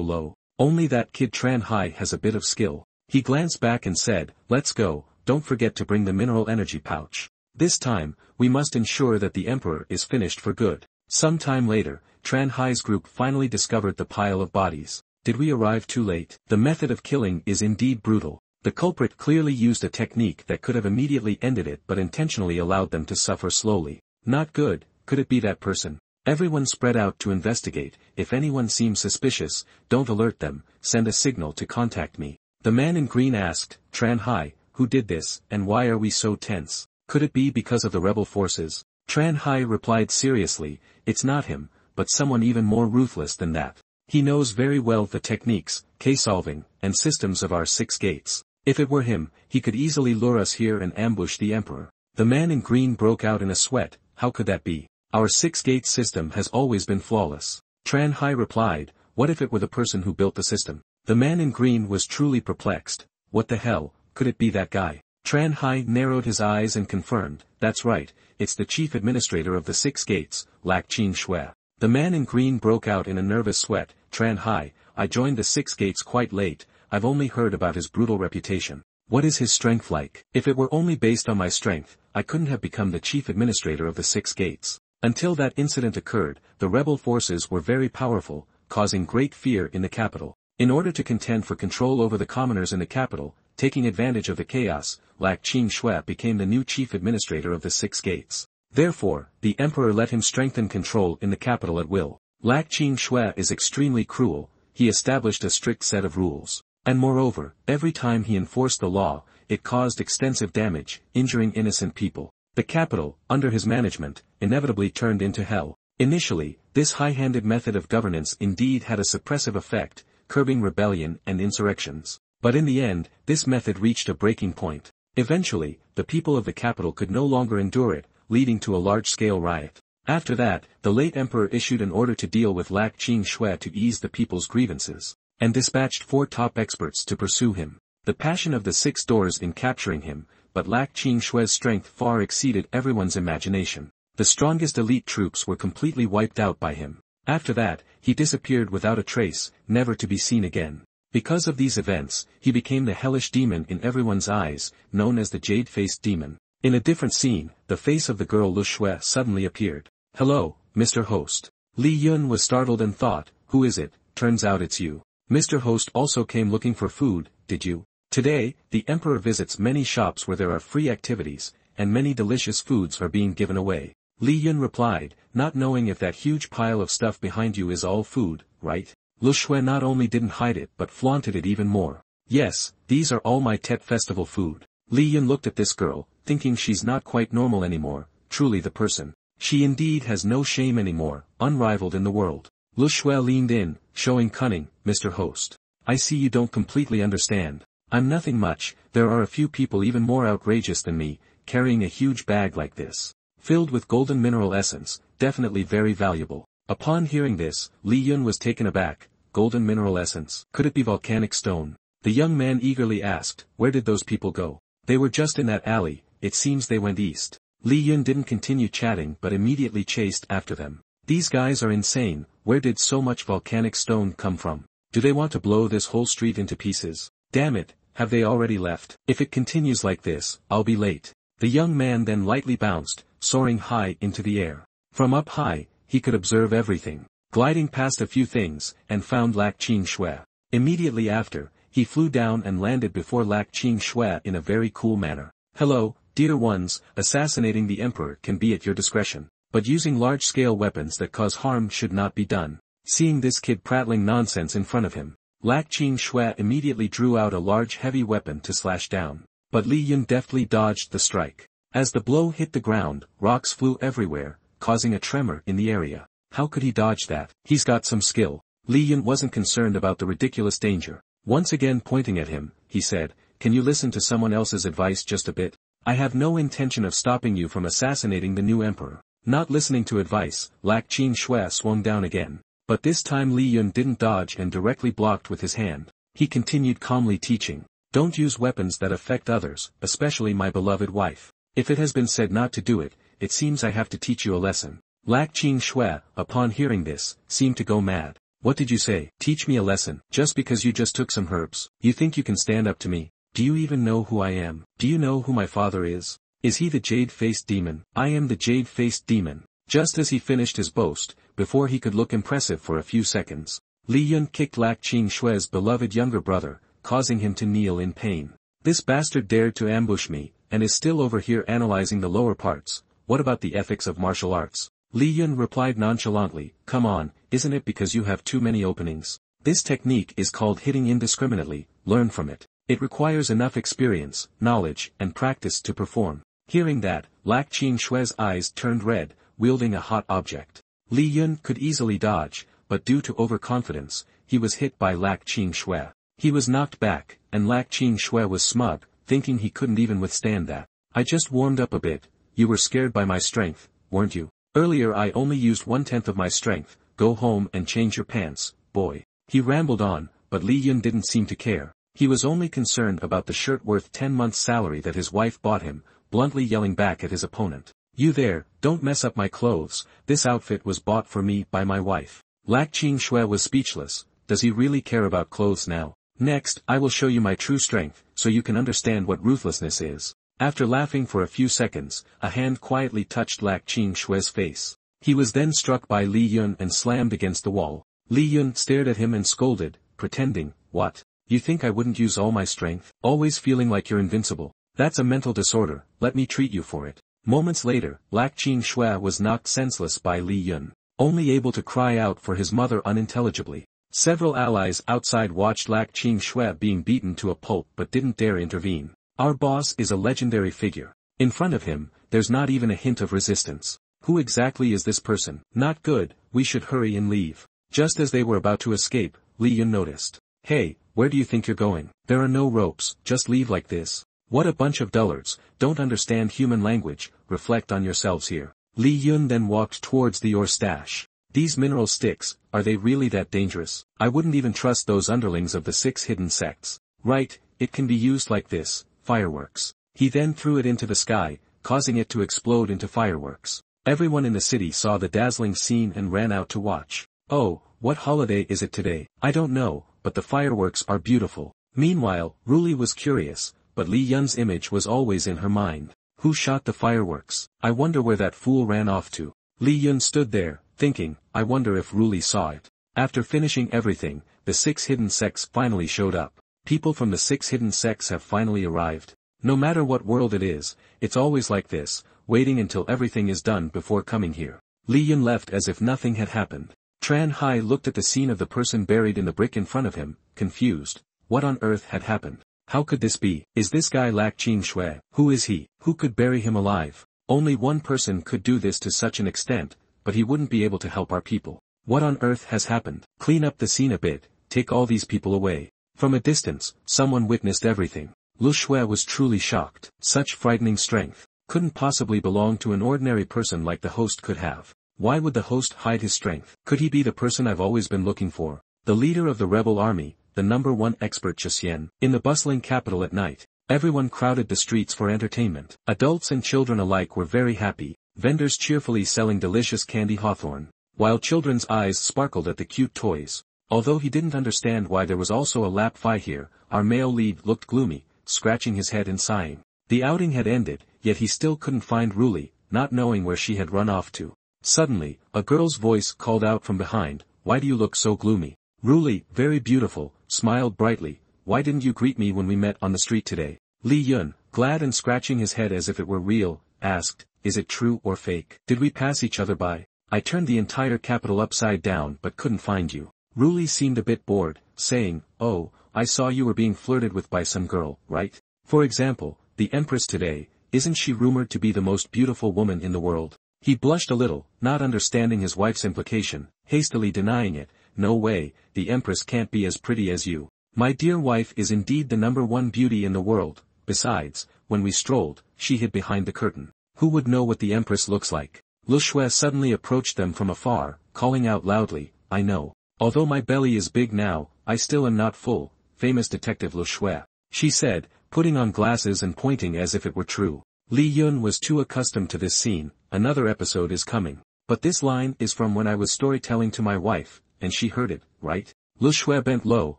low? Only that kid Tran Hai has a bit of skill. He glanced back and said, let's go, don't forget to bring the mineral energy pouch. This time, we must ensure that the emperor is finished for good. Some time later, Tran Hai's group finally discovered the pile of bodies. Did we arrive too late? The method of killing is indeed brutal. The culprit clearly used a technique that could have immediately ended it but intentionally allowed them to suffer slowly. Not good, could it be that person? Everyone spread out to investigate. If anyone seems suspicious, don't alert them, send a signal to contact me. The man in green asked, Tran Hai, who did this, and why are we so tense? Could it be because of the rebel forces? Tran Hai replied seriously, it's not him, but someone even more ruthless than that. He knows very well the techniques, case-solving, and systems of our 6 gates. If it were him, he could easily lure us here and ambush the emperor. The man in green broke out in a sweat. How could that be? Our 6-gate system has always been flawless. Tran Hai replied, what if it were the person who built the system? The man in green was truly perplexed. What the hell, could it be that guy? Tran Hai narrowed his eyes and confirmed, that's right, it's the chief administrator of the 6 gates, Lak Qin Shui. The man in green broke out in a nervous sweat. Tran Hai, I joined the 6 gates quite late, I've only heard about his brutal reputation. What is his strength like? If it were only based on my strength, I couldn't have become the chief administrator of the 6 gates. Until that incident occurred, the rebel forces were very powerful, causing great fear in the capital. In order to contend for control over the commoners in the capital, taking advantage of the chaos, Lak Qin Shui became the new chief administrator of the 6 gates. Therefore, the emperor let him strengthen control in the capital at will. Lak Qin Shui is extremely cruel, he established a strict set of rules. And moreover, every time he enforced the law, it caused extensive damage, injuring innocent people. The capital, under his management, inevitably turned into hell. Initially, this high-handed method of governance indeed had a suppressive effect, curbing rebellion and insurrections. But in the end, this method reached a breaking point. Eventually, the people of the capital could no longer endure it, leading to a large-scale riot. After that, the late emperor issued an order to deal with Lak Qin Shui to ease the people's grievances, and dispatched 4 top experts to pursue him. The passion of the 6 doors in capturing him, but Lak Qin Shui's strength far exceeded everyone's imagination. The strongest elite troops were completely wiped out by him. After that, he disappeared without a trace, never to be seen again. Because of these events, he became the hellish demon in everyone's eyes, known as the Jade-Faced Demon. In a different scene, the face of the girl Lu Shui suddenly appeared. Hello, Mr. Host. Li Yun was startled and thought, who is it? Turns out it's you. Mr. Host also came looking for food, did you? Today, the emperor visits many shops where there are free activities, and many delicious foods are being given away. Li Yun replied, not knowing if that huge pile of stuff behind you is all food, right? Lu Shui not only didn't hide it but flaunted it even more. Yes, these are all my Tet festival food. Li Yun looked at this girl, thinking she's not quite normal anymore, truly the person. She indeed has no shame anymore, unrivaled in the world. Lu Shui leaned in, showing cunning, Mr. Host. I see you don't completely understand. I'm nothing much, there are a few people even more outrageous than me, carrying a huge bag like this. Filled with golden mineral essence, definitely very valuable. Upon hearing this, Li Yun was taken aback. Golden mineral essence? Could it be volcanic stone? The young man eagerly asked, where did those people go? They were just in that alley, it seems they went east. Li Yun didn't continue chatting but immediately chased after them. These guys are insane, where did so much volcanic stone come from? Do they want to blow this whole street into pieces? Damn it, have they already left? If it continues like this, I'll be late. The young man then lightly bounced, soaring high into the air. From up high, he could observe everything. Gliding past a few things, and found Lak Qin Shui. Immediately after, he flew down and landed before Lak Qin Shui in a very cool manner. Hello, dear ones, assassinating the emperor can be at your discretion, but using large-scale weapons that cause harm should not be done. Seeing this kid prattling nonsense in front of him, Lak Qin Shui immediately drew out a large heavy weapon to slash down. But Li Yun deftly dodged the strike. As the blow hit the ground, rocks flew everywhere, causing a tremor in the area. How could he dodge that? He's got some skill. Li Yun wasn't concerned about the ridiculous danger. Once again pointing at him, he said, can you listen to someone else's advice just a bit? I have no intention of stopping you from assassinating the new emperor. Not listening to advice, Lak Qin Shui swung down again. But this time Li Yun didn't dodge and directly blocked with his hand. He continued calmly teaching. Don't use weapons that affect others, especially my beloved wife. If it has been said not to do it, it seems I have to teach you a lesson. Lak Qin Shui, upon hearing this, seemed to go mad. What did you say? Teach me a lesson, just because you just took some herbs. You think you can stand up to me? Do you even know who I am? Do you know who my father is? Is he the Jade-Faced Demon? I am the Jade-Faced Demon. Just as he finished his boast, before he could look impressive for a few seconds, Li Yun kicked Lak Qin Shui's beloved younger brother, causing him to kneel in pain. This bastard dared to ambush me, and is still over here analyzing the lower parts. What about the ethics of martial arts? Li Yun replied nonchalantly, come on, isn't it because you have too many openings? This technique is called hitting indiscriminately, learn from it. It requires enough experience, knowledge, and practice to perform. Hearing that, Lak Qing Shue's eyes turned red, wielding a hot object. Li Yun could easily dodge, but due to overconfidence, he was hit by Lak Qing Shue. He was knocked back, and Lak Qing Shue was smug, thinking he couldn't even withstand that. I just warmed up a bit, you were scared by my strength, weren't you? Earlier I only used 1/10 of my strength, go home and change your pants, boy. He rambled on, but Li Yun didn't seem to care. He was only concerned about the shirt worth 10 months' salary that his wife bought him, bluntly yelling back at his opponent. You there, don't mess up my clothes, this outfit was bought for me by my wife. Lak Qing Shue was speechless, does he really care about clothes now? Next, I will show you my true strength, so you can understand what ruthlessness is. After laughing for a few seconds, a hand quietly touched Lak Qing Shue's face. He was then struck by Li Yun and slammed against the wall. Li Yun stared at him and scolded, pretending, what? You think I wouldn't use all my strength? Always feeling like you're invincible. That's a mental disorder, let me treat you for it. Moments later, Lak Qing Shue was knocked senseless by Li Yun, only able to cry out for his mother unintelligibly. Several allies outside watched Lak Qing Shue being beaten to a pulp but didn't dare intervene. Our boss is a legendary figure. In front of him, there's not even a hint of resistance. Who exactly is this person? Not good, we should hurry and leave. Just as they were about to escape, Li Yun noticed. Hey, where do you think you're going? There are no ropes, just leave like this. What a bunch of dullards, don't understand human language, reflect on yourselves here. Li Yun then walked towards the ore stash. These mineral sticks, are they really that dangerous? I wouldn't even trust those underlings of the 6 hidden sects. Right, it can be used like this, fireworks. He then threw it into the sky, causing it to explode into fireworks. Everyone in the city saw the dazzling scene and ran out to watch. Oh, what holiday is it today? I don't know, but the fireworks are beautiful. Meanwhile, Ruli was curious, but Li Yun's image was always in her mind. Who shot the fireworks? I wonder where that fool ran off to. Li Yun stood there, thinking, I wonder if Ruli saw it. After finishing everything, the 6 hidden sects finally showed up. People from the 6 hidden sects have finally arrived. No matter what world it is, it's always like this, waiting until everything is done before coming here. Li Yun left as if nothing had happened. Tran Hai looked at the scene of the person buried in the brick in front of him, confused. What on earth had happened? How could this be? Is this guy Lak Qing Shue? Who is he? Who could bury him alive? Only one person could do this to such an extent, but he wouldn't be able to help our people. What on earth has happened? Clean up the scene a bit, take all these people away. From a distance, someone witnessed everything. Lu Shue was truly shocked. Such frightening strength couldn't possibly belong to an ordinary person like the host could have. Why would the host hide his strength? Could he be the person I've always been looking for? The leader of the rebel army, the #1 expert Chasian. In the bustling capital at night, everyone crowded the streets for entertainment. Adults and children alike were very happy, vendors cheerfully selling delicious candy hawthorn, while children's eyes sparkled at the cute toys. Although he didn't understand why there was also a lap fi here, our male lead looked gloomy, scratching his head and sighing. The outing had ended, yet he still couldn't find Ruli, not knowing where she had run off to. Suddenly, a girl's voice called out from behind, why do you look so gloomy? Ruli, very beautiful, smiled brightly, why didn't you greet me when we met on the street today? Li Yun, glad and scratching his head as if it were real, asked, is it true or fake? Did we pass each other by? I turned the entire capital upside down but couldn't find you. Ruli seemed a bit bored, saying, oh, I saw you were being flirted with by some girl, right? For example, the Empress today, isn't she rumored to be the most beautiful woman in the world? He blushed a little, not understanding his wife's implication, hastily denying it, no way, the Empress can't be as pretty as you. My dear wife is indeed the #1 beauty in the world, besides, when we strolled, she hid behind the curtain. Who would know what the Empress looks like? Lu Shue suddenly approached them from afar, calling out loudly, I know. Although my belly is big now, I still am not full, famous detective Lu Shue. She said, putting on glasses and pointing as if it were true. Li Yun was too accustomed to this scene, another episode is coming. But this line is from when I was storytelling to my wife, and she heard it, right? Lu Shue bent low,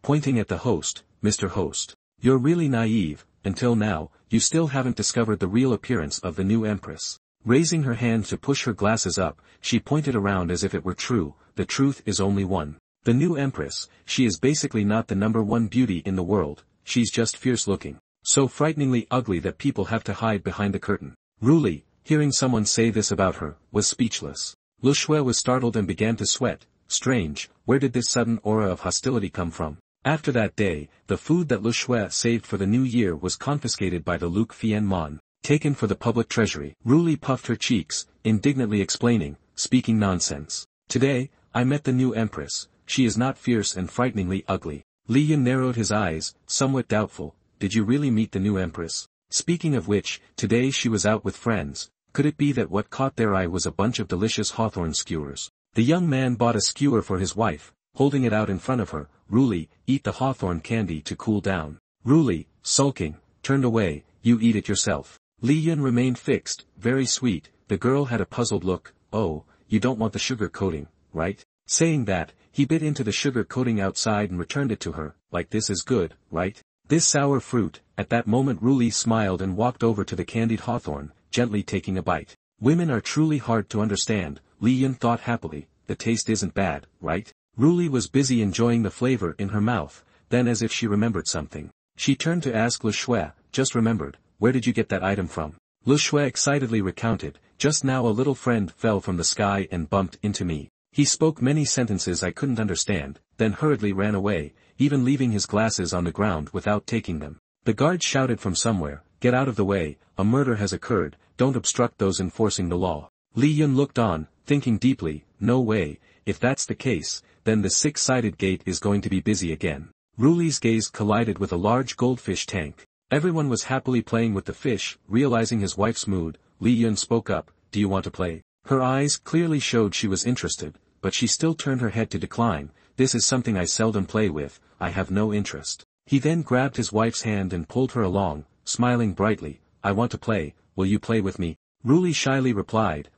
pointing at the host, Mr. Host. You're really naive, until now, you still haven't discovered the real appearance of the new Empress. Raising her hand to push her glasses up, she pointed around as if it were true, the truth is only one. The new Empress, she is basically not the #1 beauty in the world, she's just fierce looking. So frighteningly ugly that people have to hide behind the curtain. Ruli, hearing someone say this about her, was speechless. Lu Shui was startled and began to sweat. Strange, where did this sudden aura of hostility come from? After that day, the food that Lu Shui saved for the new year was confiscated by the Luke Fian Mon, taken for the public treasury. Ruli puffed her cheeks, indignantly explaining, speaking nonsense. Today, I met the new empress. She is not fierce and frighteningly ugly. Li Yun narrowed his eyes, somewhat doubtful. Did you really meet the new empress? Speaking of which, today she was out with friends. Could it be that what caught their eye was a bunch of delicious hawthorn skewers? The young man bought a skewer for his wife, holding it out in front of her. Ruli, eat the hawthorn candy to cool down. Ruli, sulking, turned away. You eat it yourself. Li Yun remained fixed, very sweet. The girl had a puzzled look. Oh, you don't want the sugar coating, right? Saying that, he bit into the sugar coating outside and returned it to her. Like this is good, right? This sour fruit. At that moment Ruli smiled and walked over to the candied hawthorn, gently taking a bite. Women are truly hard to understand, Li Yun thought happily. The taste isn't bad, right? Ruli was busy enjoying the flavor in her mouth, then as if she remembered something, she turned to ask Lu Shui, just remembered, where did you get that item from? Lu Shui excitedly recounted, just now a little friend fell from the sky and bumped into me. He spoke many sentences I couldn't understand, then hurriedly ran away, even leaving his glasses on the ground without taking them. The guard shouted from somewhere, get out of the way, a murder has occurred, don't obstruct those enforcing the law. Li Yun looked on, thinking deeply, no way, if that's the case, then the six-sided gate is going to be busy again. Ruli's gaze collided with a large goldfish tank. Everyone was happily playing with the fish. Realizing his wife's mood, Li Yun spoke up, do you want to play? Her eyes clearly showed she was interested, but she still turned her head to decline. This is something I seldom play with, I have no interest. He then grabbed his wife's hand and pulled her along, smiling brightly, I want to play, will you play with me? Ruli shyly replied,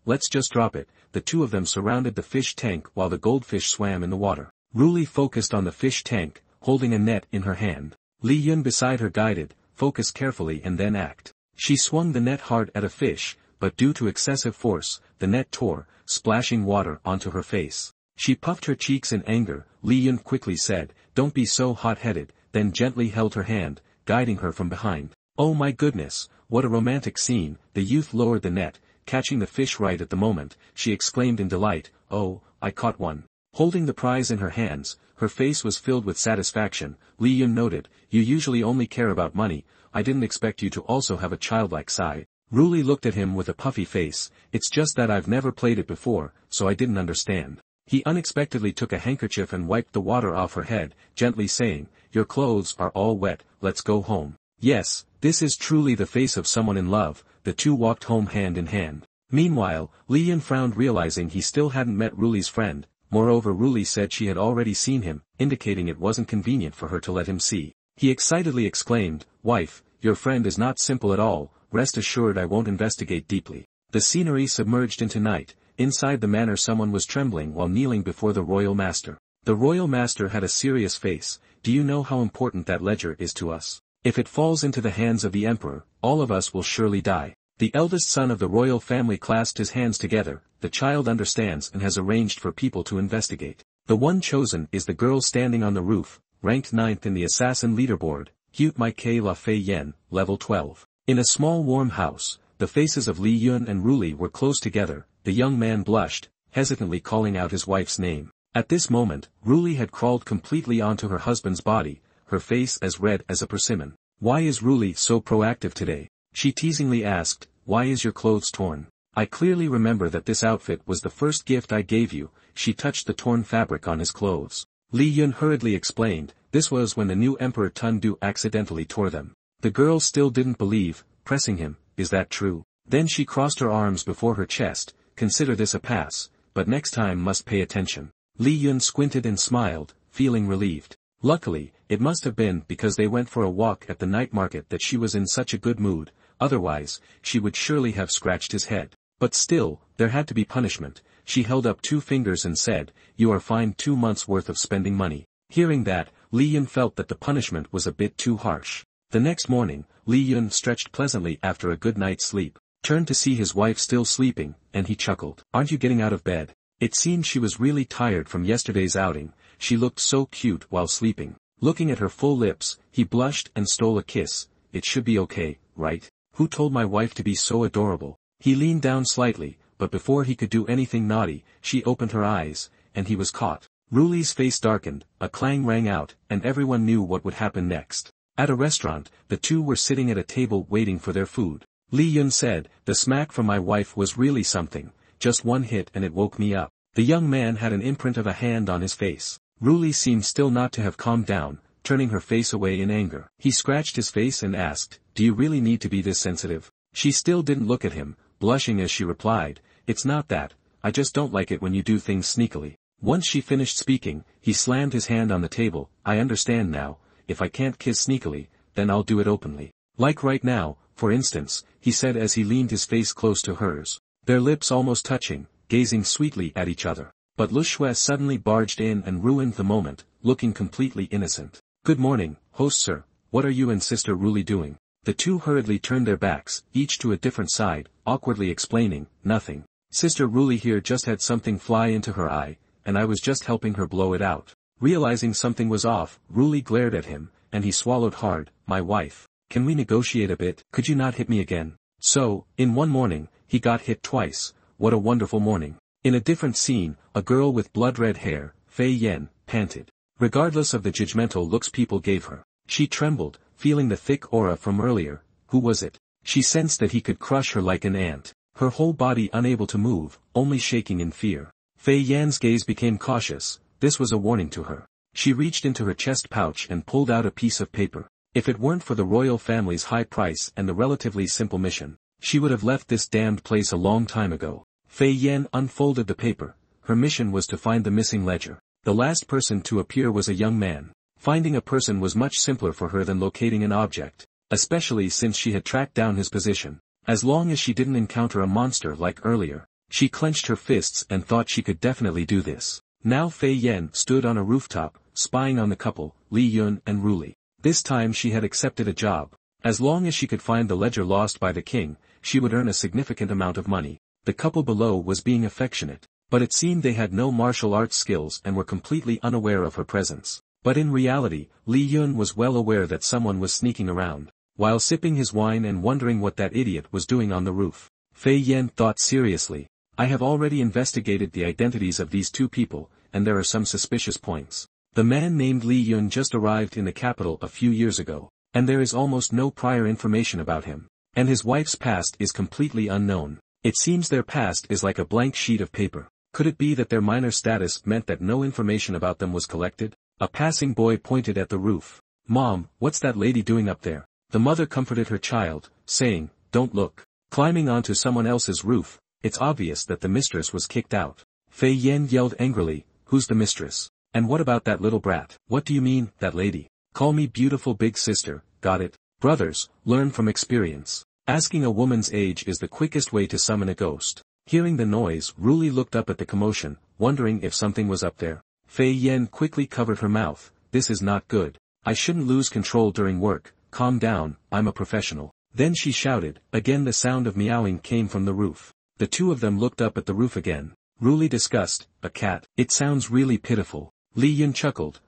let's just drop it. The two of them surrounded the fish tank while the goldfish swam in the water. Ruli focused on the fish tank, holding a net in her hand. Li Yun beside her guided, focus carefully and then act. She swung the net hard at a fish, but due to excessive force, the net tore, splashing water onto her face. She puffed her cheeks in anger. Li Yun quickly said, don't be so hot-headed, then gently held her hand, guiding her from behind. Oh my goodness, what a romantic scene. The youth lowered the net, catching the fish right at the moment. She exclaimed in delight, oh, I caught one. Holding the prize in her hands, her face was filled with satisfaction. Li Yun noted, you usually only care about money, I didn't expect you to also have a childlike side. Ruli looked at him with a puffy face, it's just that I've never played it before, so I didn't understand. He unexpectedly took a handkerchief and wiped the water off her head, gently saying, your clothes are all wet, let's go home. Yes, this is truly the face of someone in love. The two walked home hand in hand. Meanwhile, Li Yun frowned realizing he still hadn't met Ruli's friend. Moreover, Ruli said she had already seen him, indicating it wasn't convenient for her to let him see. He excitedly exclaimed, wife, your friend is not simple at all, rest assured I won't investigate deeply. The scenery submerged into night. Inside the manor someone was trembling while kneeling before the royal master. The royal master had a serious face. Do you know how important that ledger is to us? If it falls into the hands of the emperor, all of us will surely die. The eldest son of the royal family clasped his hands together. The child understands and has arranged for people to investigate. The one chosen is the girl standing on the roof, ranked 9th in the assassin leaderboard, Hute Mai K La Fei Yen, level 12. In a small warm house, the faces of Li Yun and Ruli were close together. The young man blushed, hesitantly calling out his wife's name. At this moment, Ruli had crawled completely onto her husband's body, her face as red as a persimmon. Why is Ruli so proactive today? She teasingly asked, why is your clothes torn? I clearly remember that this outfit was the first gift I gave you. She touched the torn fabric on his clothes. Li Yun hurriedly explained, this was when the new Emperor Tundu accidentally tore them. The girl still didn't believe, pressing him, is that true? Then she crossed her arms before her chest, consider this a pass, but next time must pay attention. Li Yun squinted and smiled, feeling relieved. Luckily, it must have been because they went for a walk at the night market that she was in such a good mood, otherwise, she would surely have scratched his head. But still, there had to be punishment. She held up 2 fingers and said, you are fined 2 months' worth of spending money. Hearing that, Li Yun felt that the punishment was a bit too harsh. The next morning, Li Yun stretched pleasantly after a good night's sleep, turned to see his wife still sleeping, and he chuckled. Aren't you getting out of bed? It seemed she was really tired from yesterday's outing. She looked so cute while sleeping. Looking at her full lips, he blushed and stole a kiss. It should be okay, right? Who told my wife to be so adorable? He leaned down slightly, but before he could do anything naughty, she opened her eyes, and he was caught. Ruli's face darkened, a clang rang out, and everyone knew what would happen next. At a restaurant, the two were sitting at a table waiting for their food. Li Yun said, "The smack from my wife was really something, just one hit and it woke me up." The young man had an imprint of a hand on his face. Ruli seemed still not to have calmed down, turning her face away in anger. He scratched his face and asked, "Do you really need to be this sensitive?" She still didn't look at him, blushing as she replied, "It's not that, I just don't like it when you do things sneakily." Once she finished speaking, he slammed his hand on the table. "I understand now, if I can't kiss sneakily, then I'll do it openly. Like right now, for instance," he said as he leaned his face close to hers. Their lips almost touching, gazing sweetly at each other. But Lu Shui suddenly barged in and ruined the moment, looking completely innocent. "Good morning, host sir, what are you and Sister Ruli doing?" The two hurriedly turned their backs, each to a different side, awkwardly explaining, "Nothing. Sister Ruli here just had something fly into her eye, and I was just helping her blow it out." Realizing something was off, Ruli glared at him, and he swallowed hard. "My wife. Can we negotiate a bit? Could you not hit me again?" So, in one morning, he got hit twice. What a wonderful morning. In a different scene, a girl with blood-red hair, Fei Yan, panted. Regardless of the judgmental looks people gave her, she trembled, feeling the thick aura from earlier. Who was it? She sensed that he could crush her like an ant, her whole body unable to move, only shaking in fear. Fei Yan's gaze became cautious. This was a warning to her. She reached into her chest pouch and pulled out a piece of paper. If it weren't for the royal family's high price and the relatively simple mission, she would have left this damned place a long time ago. Fei Yan unfolded the paper. Her mission was to find the missing ledger. The last person to appear was a young man. Finding a person was much simpler for her than locating an object, especially since she had tracked down his position. As long as she didn't encounter a monster like earlier, she clenched her fists and thought she could definitely do this. Now Fei Yan stood on a rooftop, spying on the couple, Li Yun and Ruli. This time she had accepted a job. As long as she could find the ledger lost by the king, she would earn a significant amount of money. The couple below was being affectionate, but it seemed they had no martial arts skills and were completely unaware of her presence. But in reality, Li Yun was well aware that someone was sneaking around. While sipping his wine and wondering what that idiot was doing on the roof, Fei Yan thought seriously, "I have already investigated the identities of these two people, and there are some suspicious points. The man named Li Yun just arrived in the capital a few years ago, and there is almost no prior information about him. And his wife's past is completely unknown. It seems their past is like a blank sheet of paper. Could it be that their minor status meant that no information about them was collected?" A passing boy pointed at the roof. "Mom, what's that lady doing up there?" The mother comforted her child, saying, "Don't look." Climbing onto someone else's roof, it's obvious that the mistress was kicked out. Fei Yan yelled angrily, "Who's the mistress? And what about that little brat?" "What do you mean, that lady?" "Call me beautiful big sister, got it? Brothers, learn from experience. Asking a woman's age is the quickest way to summon a ghost." Hearing the noise, Ruli looked up at the commotion, wondering if something was up there. Fei Yan quickly covered her mouth. "This is not good. I shouldn't lose control during work. Calm down, I'm a professional." Then she shouted. Again the sound of meowing came from the roof. The two of them looked up at the roof again. Ruli discussed, "A cat. It sounds really pitiful." Li Yun chuckled,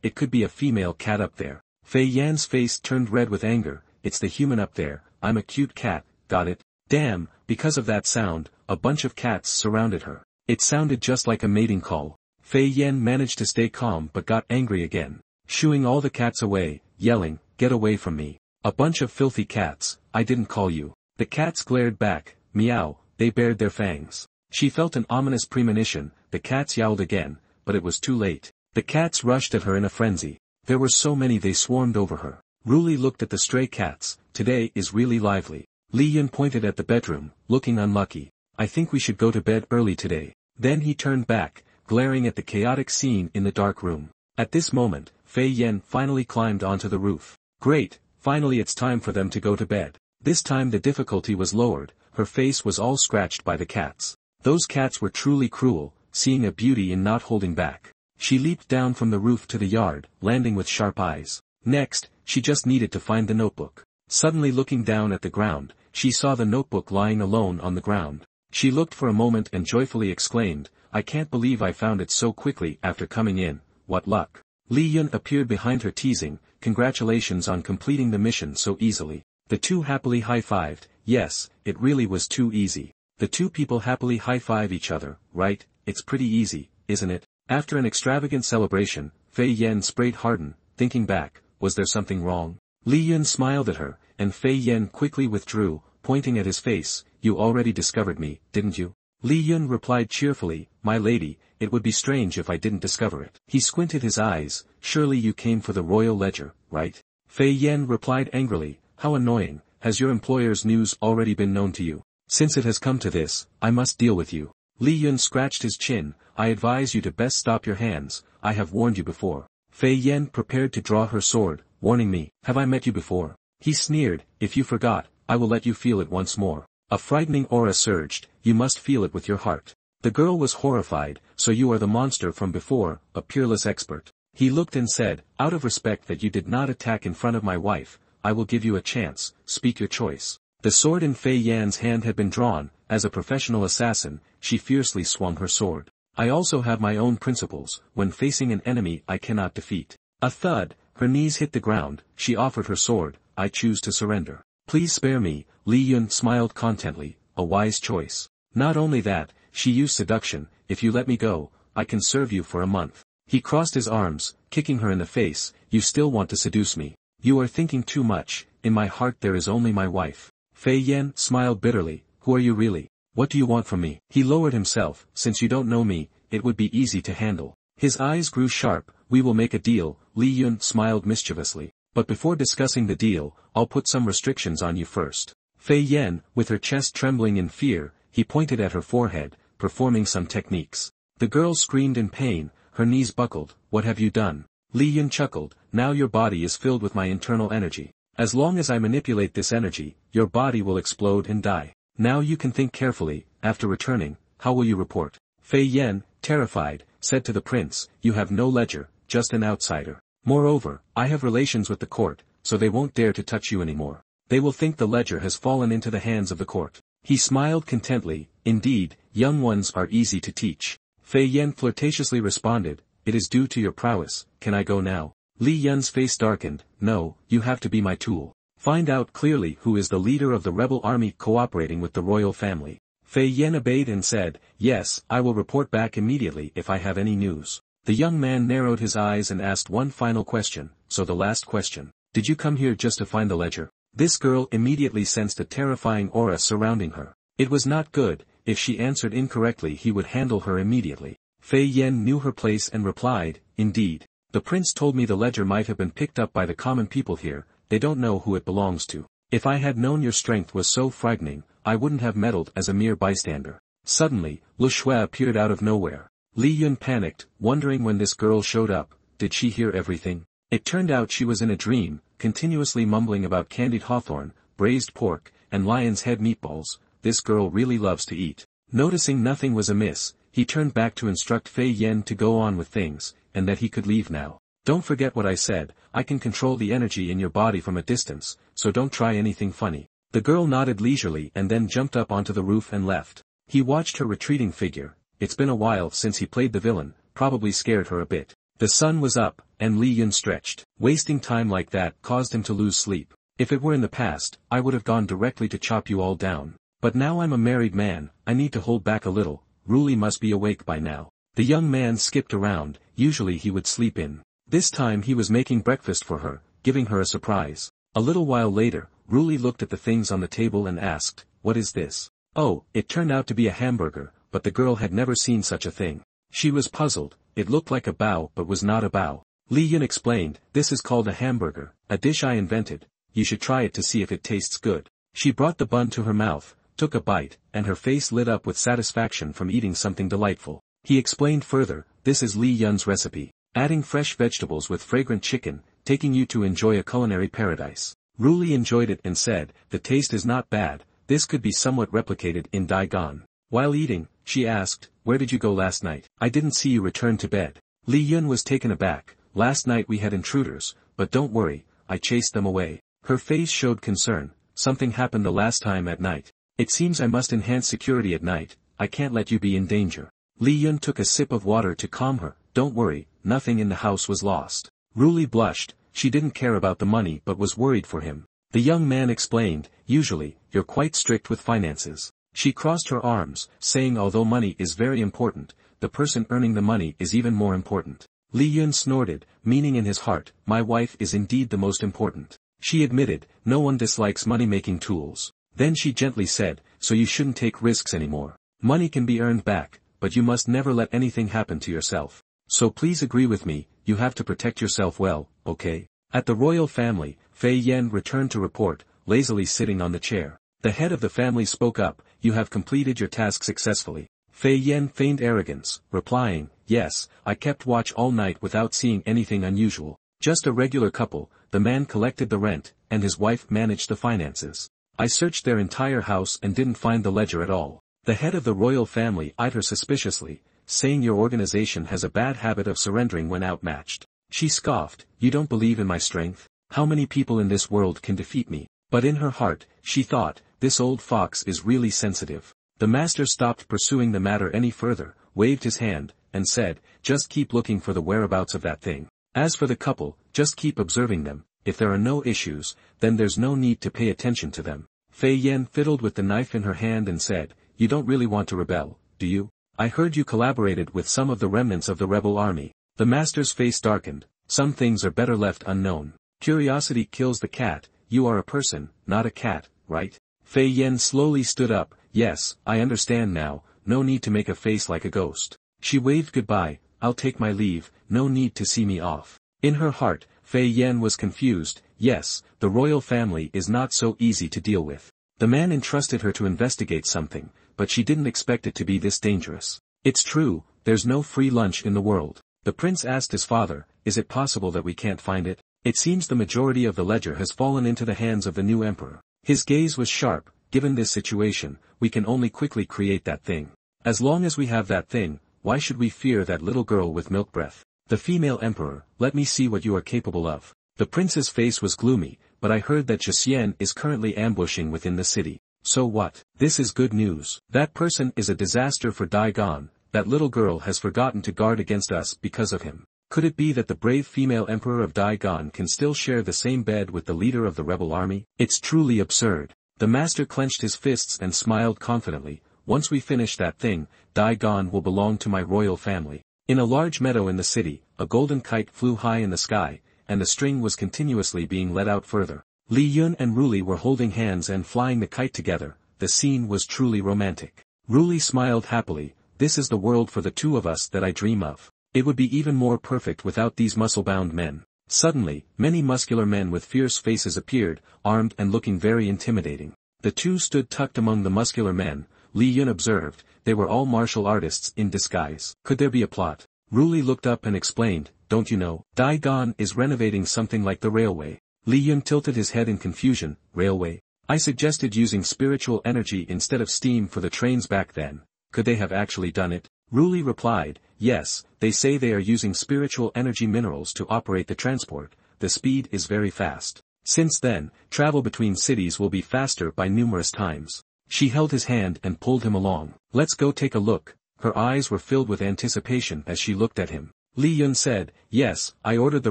It could be a female cat up there." Fei Yan's face turned red with anger. "It's the human up there. I'm a cute cat, got it?" Damn, because of that sound, a bunch of cats surrounded her. It sounded just like a mating call. Fei Yan managed to stay calm but got angry again, shooing all the cats away, yelling, "Get away from me. A bunch of filthy cats, I didn't call you." The cats glared back, meow, they bared their fangs. She felt an ominous premonition. The cats yowled again, but it was too late. The cats rushed at her in a frenzy. There were so many they swarmed over her. Ruli looked at the stray cats. Today is really lively. Li Yun pointed at the bedroom, looking unlucky. "I think we should go to bed early today." Then he turned back, glaring at the chaotic scene in the dark room. At this moment, Fei Yan finally climbed onto the roof. Great, finally it's time for them to go to bed. This time the difficulty was lowered. Her face was all scratched by the cats. Those cats were truly cruel, seeing a beauty in not holding back. She leaped down from the roof to the yard, landing with sharp eyes. Next, she just needed to find the notebook. Suddenly looking down at the ground, she saw the notebook lying alone on the ground. She looked for a moment and joyfully exclaimed, "I can't believe I found it so quickly after coming in, what luck." Li Yun appeared behind her teasing, "Congratulations on completing the mission so easily." The two happily high-fived. Yes, it really was too easy. The two people happily high-five each other, right? It's pretty easy, isn't it? After an extravagant celebration, Fei Yen sprayed Harden, thinking back, was there something wrong? Li Yun smiled at her, and Fei Yen quickly withdrew, pointing at his face, you already discovered me, didn't you? Li Yun replied cheerfully, my lady, it would be strange if I didn't discover it. He squinted his eyes, surely you came for the royal ledger, right? Fei Yen replied angrily, how annoying, has your employer's news already been known to you? Since it has come to this, I must deal with you. Li Yun scratched his chin, I advise you to best stop your hands, I have warned you before. Fei Yen prepared to draw her sword, warning me, have I met you before? He sneered, if you forgot, I will let you feel it once more. A frightening aura surged, you must feel it with your heart. The girl was horrified, so you are the monster from before, a peerless expert. He looked and said, out of respect that you did not attack in front of my wife, I will give you a chance, speak your choice. The sword in Fei Yan's hand had been drawn, as a professional assassin, she fiercely swung her sword. I also have my own principles, when facing an enemy I cannot defeat. A thud, her knees hit the ground, she offered her sword, I choose to surrender. Please spare me, Li Yun smiled contently, a wise choice. Not only that, she used seduction, if you let me go, I can serve you for a month. He crossed his arms, kicking her in the face, you still want to seduce me. You are thinking too much, in my heart there is only my wife. Fei Yen smiled bitterly, who are you really? What do you want from me? He lowered himself, since you don't know me, it would be easy to handle. His eyes grew sharp, we will make a deal, Li Yun smiled mischievously. But before discussing the deal, I'll put some restrictions on you first. Fei Yen, with her chest trembling in fear, he pointed at her forehead, performing some techniques. The girl screamed in pain, her knees buckled, what have you done? Li Yun chuckled, now your body is filled with my internal energy. As long as I manipulate this energy, your body will explode and die. Now you can think carefully, after returning, how will you report? Fei Yen, terrified, said to the prince, you have no ledger, just an outsider. Moreover, I have relations with the court, so they won't dare to touch you anymore. They will think the ledger has fallen into the hands of the court. He smiled contently, indeed, young ones are easy to teach. Fei Yen flirtatiously responded, it is due to your prowess, can I go now? Li Yun's face darkened, no, you have to be my tool. Find out clearly who is the leader of the rebel army cooperating with the royal family. Fei Yen obeyed and said, yes, I will report back immediately if I have any news. The young man narrowed his eyes and asked one final question, so the last question. Did you come here just to find the ledger? This girl immediately sensed a terrifying aura surrounding her. It was not good, if she answered incorrectly he would handle her immediately. Fei Yen knew her place and replied, indeed. The prince told me the ledger might have been picked up by the common people here, they don't know who it belongs to. If I had known your strength was so frightening, I wouldn't have meddled as a mere bystander. Suddenly, Lu Shui appeared out of nowhere. Li Yun panicked, wondering when this girl showed up, did she hear everything? It turned out she was in a dream, continuously mumbling about candied hawthorn, braised pork, and lion's head meatballs. This girl really loves to eat. Noticing nothing was amiss, he turned back to instruct Fei Yen to go on with things, and that he could leave now. Don't forget what I said, I can control the energy in your body from a distance, so don't try anything funny. The girl nodded leisurely and then jumped up onto the roof and left. He watched her retreating figure. It's been a while since he played the villain, probably scared her a bit. The sun was up, and Li Yun stretched. Wasting time like that caused him to lose sleep. If it were in the past, I would have gone directly to chop you all down. But now I'm a married man, I need to hold back a little, Ruli must be awake by now. The young man skipped around, usually he would sleep in. This time he was making breakfast for her, giving her a surprise. A little while later, Ruli looked at the things on the table and asked, what is this? Oh, it turned out to be a hamburger, but the girl had never seen such a thing. She was puzzled, it looked like a bao but was not a bao. Li Yun explained, this is called a hamburger, a dish I invented, you should try it to see if it tastes good. She brought the bun to her mouth, took a bite, and her face lit up with satisfaction from eating something delightful. He explained further, this is Li Yun's recipe. Adding fresh vegetables with fragrant chicken, taking you to enjoy a culinary paradise. Ruli enjoyed it and said, the taste is not bad, this could be somewhat replicated in Daigon. While eating, she asked, where did you go last night? I didn't see you return to bed. Li Yun was taken aback, last night we had intruders, but don't worry, I chased them away. Her face showed concern, something happened the last time at night. It seems I must enhance security at night, I can't let you be in danger. Li Yun took a sip of water to calm her, don't worry, nothing in the house was lost. Ruli blushed, she didn't care about the money but was worried for him. The young man explained, usually, you're quite strict with finances. She crossed her arms, saying although money is very important, the person earning the money is even more important. Li Yun snorted, meaning in his heart, my wife is indeed the most important. She admitted, no one dislikes money-making tools. Then she gently said, so you shouldn't take risks anymore. Money can be earned back, but you must never let anything happen to yourself. So please agree with me, you have to protect yourself well, okay? At the royal family, Fei Yen returned to report, lazily sitting on the chair. The head of the family spoke up, you have completed your task successfully. Fei Yen feigned arrogance, replying, yes, I kept watch all night without seeing anything unusual. Just a regular couple, the man collected the rent, and his wife managed the finances. I searched their entire house and didn't find the ledger at all. The head of the royal family eyed her suspiciously, saying your organization has a bad habit of surrendering when outmatched. She scoffed, you don't believe in my strength? How many people in this world can defeat me? But in her heart, she thought, this old fox is really sensitive. The master stopped pursuing the matter any further, waved his hand, and said, just keep looking for the whereabouts of that thing. As for the couple, just keep observing them. If there are no issues, then there's no need to pay attention to them. Fei Yen fiddled with the knife in her hand and said, you don't really want to rebel, do you? I heard you collaborated with some of the remnants of the rebel army. The master's face darkened, some things are better left unknown. Curiosity kills the cat, you are a person, not a cat, right? Fei Yen slowly stood up, yes, I understand now, no need to make a face like a ghost. She waved goodbye, I'll take my leave, no need to see me off. In her heart, Fei Yen was confused, yes, the royal family is not so easy to deal with. The man entrusted her to investigate something, but she didn't expect it to be this dangerous. It's true, there's no free lunch in the world. The prince asked his father, is it possible that we can't find it? It seems the majority of the ledger has fallen into the hands of the new emperor. His gaze was sharp, given this situation, we can only quickly create that thing. As long as we have that thing, why should we fear that little girl with milk breath? The female emperor, let me see what you are capable of. The prince's face was gloomy, but I heard that Xian is currently ambushing within the city. So what? This is good news. That person is a disaster for Daigon, that little girl has forgotten to guard against us because of him. Could it be that the brave female emperor of Daigon can still share the same bed with the leader of the rebel army? It's truly absurd. The master clenched his fists and smiled confidently, once we finish that thing, Daigon will belong to my royal family. In a large meadow in the city, a golden kite flew high in the sky, and the string was continuously being let out further. Li Yun and Ruli were holding hands and flying the kite together, the scene was truly romantic. Ruli smiled happily, this is the world for the two of us that I dream of. It would be even more perfect without these muscle-bound men. Suddenly, many muscular men with fierce faces appeared, armed and looking very intimidating. The two stood tucked among the muscular men. Li Yun observed, they were all martial artists in disguise. Could there be a plot? Ruli looked up and explained, don't you know, Daigon is renovating something like the railway. Li Yun tilted his head in confusion, railway? I suggested using spiritual energy instead of steam for the trains back then. Could they have actually done it? Ruli replied, yes, they say they are using spiritual energy minerals to operate the transport, the speed is very fast. Since then, travel between cities will be faster by numerous times. She held his hand and pulled him along. Let's go take a look. Her eyes were filled with anticipation as she looked at him. Li Yun said, yes, I ordered the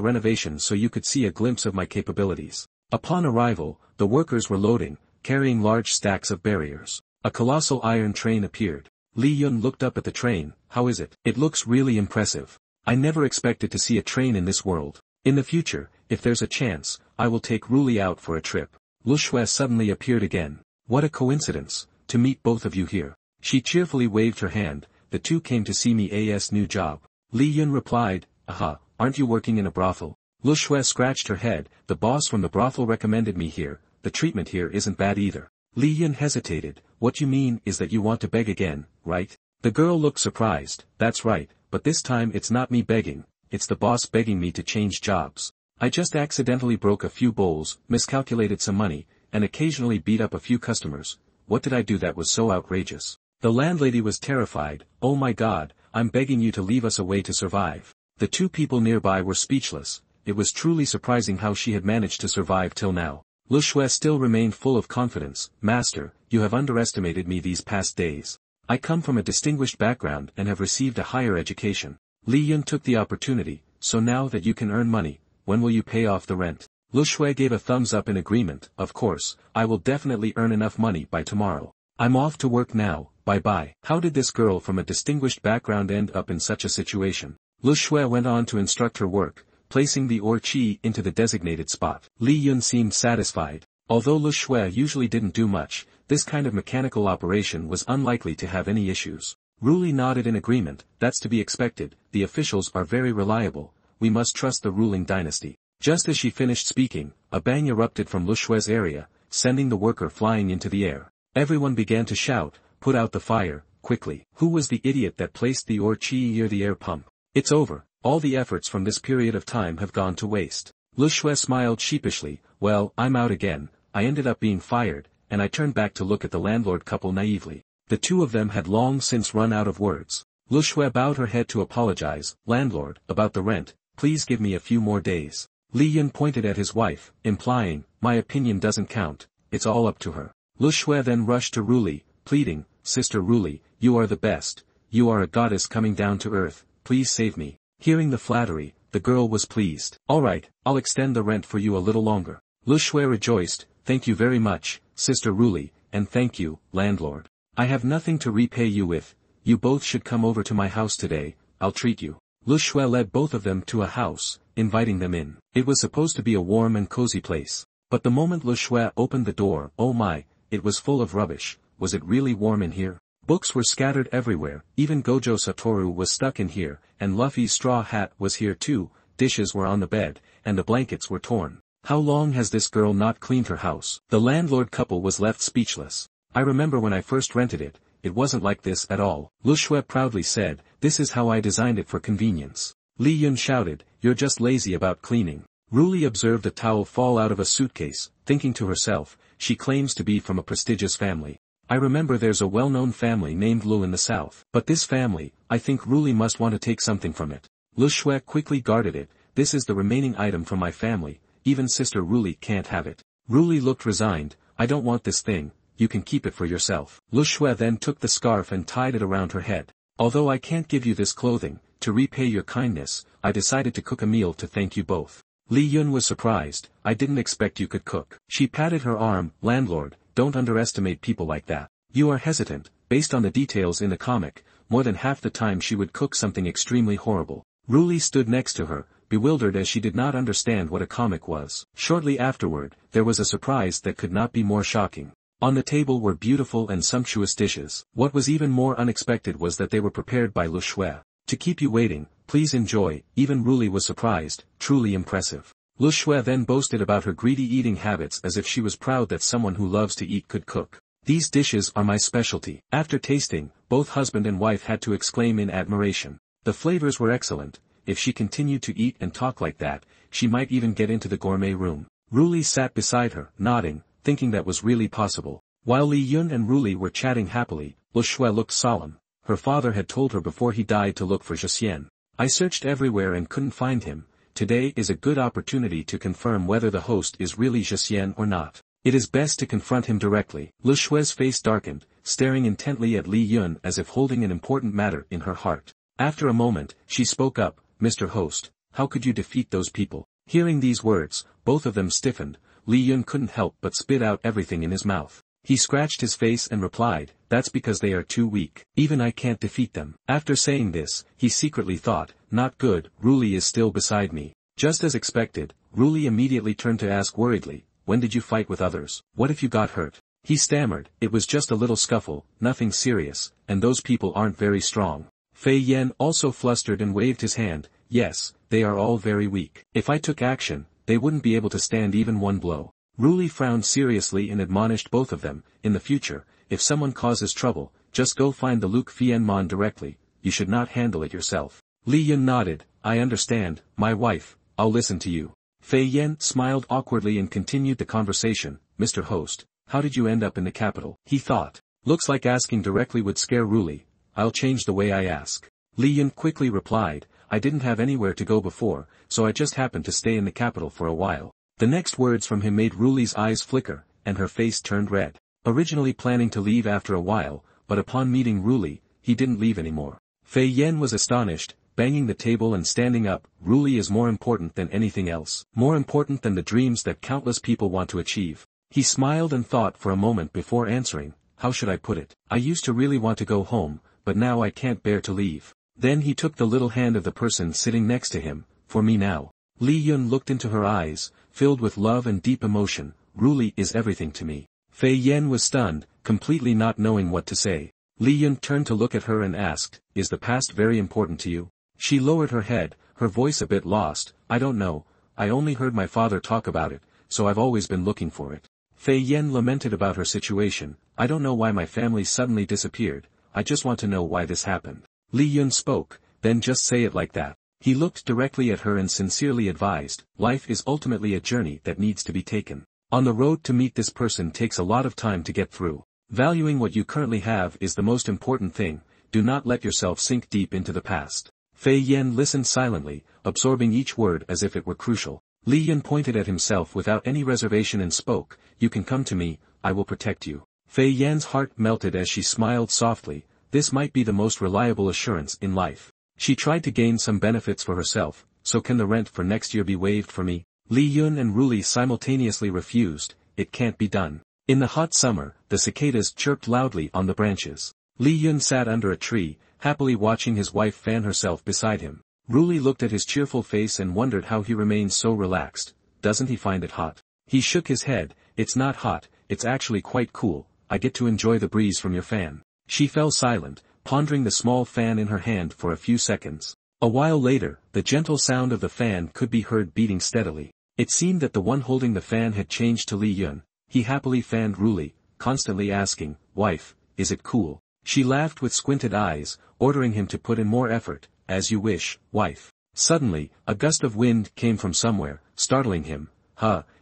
renovation so you could see a glimpse of my capabilities. Upon arrival, the workers were loading, carrying large stacks of barriers. A colossal iron train appeared. Li Yun looked up at the train, how is it? It looks really impressive. I never expected to see a train in this world. In the future, if there's a chance, I will take Ruli out for a trip. Lu Shui suddenly appeared again. What a coincidence, to meet both of you here. She cheerfully waved her hand, the two came to see me as new job. Li Yun replied, aha, aren't you working in a brothel? Lu Shui scratched her head, the boss from the brothel recommended me here, the treatment here isn't bad either. Li Yun hesitated, what you mean is that you want to beg again, right? The girl looked surprised, that's right, but this time it's not me begging, it's the boss begging me to change jobs. I just accidentally broke a few bowls, miscalculated some money, and occasionally beat up a few customers. What did I do that was so outrageous? The landlady was terrified, oh my god, I'm begging you to leave us a way to survive. The two people nearby were speechless, it was truly surprising how she had managed to survive till now. Lu Shui still remained full of confidence, Master, you have underestimated me these past days. I come from a distinguished background and have received a higher education. Li Yun took the opportunity, so now that you can earn money, when will you pay off the rent? Lu Shui gave a thumbs up in agreement, of course, I will definitely earn enough money by tomorrow. I'm off to work now, bye-bye. How did this girl from a distinguished background end up in such a situation? Lu Shui went on to instruct her work, placing the orchi into the designated spot. Li Yun seemed satisfied. Although Lu Shui usually didn't do much, this kind of mechanical operation was unlikely to have any issues. Ruli nodded in agreement. That's to be expected, the officials are very reliable, we must trust the ruling dynasty. Just as she finished speaking, a bang erupted from Lu Shui's area, sending the worker flying into the air. Everyone began to shout, put out the fire, quickly. Who was the idiot that placed the orchi near the air pump? It's over, all the efforts from this period of time have gone to waste. Lu Shui smiled sheepishly. Well, I'm out again, I ended up being fired, and I turned back to look at the landlord couple naively. The two of them had long since run out of words. Lu Shui bowed her head to apologize. Landlord, about the rent, please give me a few more days. Li Yun pointed at his wife, implying, my opinion doesn't count, it's all up to her. Lu Shui then rushed to Ruli, pleading, Sister Ruli, you are the best, you are a goddess coming down to earth, please save me. Hearing the flattery, the girl was pleased. Alright, I'll extend the rent for you a little longer. Lu Shui rejoiced, thank you very much, Sister Ruli, and thank you, landlord. I have nothing to repay you with, you both should come over to my house today, I'll treat you. Lu Shui led both of them to a house, inviting them in. It was supposed to be a warm and cozy place. But the moment Lu Shui opened the door, oh my, it was full of rubbish. Was it really warm in here? Books were scattered everywhere, even Gojo Satoru was stuck in here, and Luffy's straw hat was here too, dishes were on the bed, and the blankets were torn. How long has this girl not cleaned her house? The landlord couple was left speechless. I remember when I first rented it, it wasn't like this at all. Lu Shui proudly said, this is how I designed it for convenience. Li Yun shouted, you're just lazy about cleaning. Ruli observed a towel fall out of a suitcase, thinking to herself, she claims to be from a prestigious family. I remember there's a well-known family named Lu in the south. But this family, I think Ruli must want to take something from it. Lu Shui quickly guarded it, this is the remaining item from my family, even Sister Ruli can't have it. Ruli looked resigned, I don't want this thing. You can keep it for yourself. Lu Shui then took the scarf and tied it around her head. Although I can't give you this clothing, to repay your kindness, I decided to cook a meal to thank you both. Li Yun was surprised, I didn't expect you could cook. She patted her arm, landlord, don't underestimate people like that. You are hesitant, based on the details in the comic, more than half the time she would cook something extremely horrible. Ruli stood next to her, bewildered as she did not understand what a comic was. Shortly afterward, there was a surprise that could not be more shocking. On the table were beautiful and sumptuous dishes. What was even more unexpected was that they were prepared by Lu Shui. To keep you waiting, please enjoy. Even Ruli was surprised, truly impressive. Lu Shui then boasted about her greedy eating habits as if she was proud that someone who loves to eat could cook. These dishes are my specialty. After tasting, both husband and wife had to exclaim in admiration. The flavors were excellent. If she continued to eat and talk like that, she might even get into the gourmet room. Ruli sat beside her, nodding, thinking that was really possible. While Li Yun and Ruli were chatting happily, Lu Shui looked solemn. Her father had told her before he died to look for Zhixian. I searched everywhere and couldn't find him. Today is a good opportunity to confirm whether the host is really Zhixian or not. It is best to confront him directly. Lu Shui's face darkened, staring intently at Li Yun as if holding an important matter in her heart. After a moment, she spoke up, Mr. Host, how could you defeat those people? Hearing these words, both of them stiffened. Li Yun couldn't help but spit out everything in his mouth. He scratched his face and replied, that's because they are too weak. Even I can't defeat them. After saying this, he secretly thought, not good, Ruli is still beside me. Just as expected, Ruli immediately turned to ask worriedly, when did you fight with others? What if you got hurt? He stammered, it was just a little scuffle, nothing serious, and those people aren't very strong. Fei Yan also flustered and waved his hand, yes, they are all very weak. If I took action, they wouldn't be able to stand even one blow. Ruli frowned seriously and admonished both of them, in the future, if someone causes trouble, just go find the Luke Fianmon directly, you should not handle it yourself. Li Yun nodded, I understand, my wife, I'll listen to you. Fei Yan smiled awkwardly and continued the conversation, Mr. Host, how did you end up in the capital? He thought, looks like asking directly would scare Ruli, I'll change the way I ask. Li Yun quickly replied, I didn't have anywhere to go before, so I just happened to stay in the capital for a while. The next words from him made Ruli's eyes flicker, and her face turned red. Originally planning to leave after a while, but upon meeting Ruli, he didn't leave anymore. Fei Yan was astonished, banging the table and standing up, Ruli is more important than anything else. More important than the dreams that countless people want to achieve. He smiled and thought for a moment before answering, how should I put it? I used to really want to go home, but now I can't bear to leave. Then he took the little hand of the person sitting next to him, for me now. Li Yun looked into her eyes, filled with love and deep emotion. Ruli is everything to me. Fei Yan was stunned, completely not knowing what to say. Li Yun turned to look at her and asked, is the past very important to you? She lowered her head, her voice a bit lost. I don't know, I only heard my father talk about it, so I've always been looking for it. Fei Yan lamented about her situation. I don't know why my family suddenly disappeared, I just want to know why this happened. Li Yun spoke, then just say it like that. He looked directly at her and sincerely advised, life is ultimately a journey that needs to be taken. On the road to meet this person takes a lot of time to get through. Valuing what you currently have is the most important thing, do not let yourself sink deep into the past. Fei Yan listened silently, absorbing each word as if it were crucial. Li Yun pointed at himself without any reservation and spoke, you can come to me, I will protect you. Fei Yan's heart melted as she smiled softly, this might be the most reliable assurance in life. She tried to gain some benefits for herself, so can the rent for next year be waived for me? Li Yun and Ruli simultaneously refused, it can't be done. In the hot summer, the cicadas chirped loudly on the branches. Li Yun sat under a tree, happily watching his wife fan herself beside him. Ruli looked at his cheerful face and wondered how he remained so relaxed. Doesn't he find it hot? He shook his head, it's not hot, it's actually quite cool, I get to enjoy the breeze from your fan. She fell silent, pondering the small fan in her hand for a few seconds. A while later, the gentle sound of the fan could be heard beating steadily. It seemed that the one holding the fan had changed to Li Yun. He happily fanned Ruli, constantly asking, wife, is it cool? She laughed with squinted eyes, ordering him to put in more effort, as you wish, wife. Suddenly, a gust of wind came from somewhere, startling him.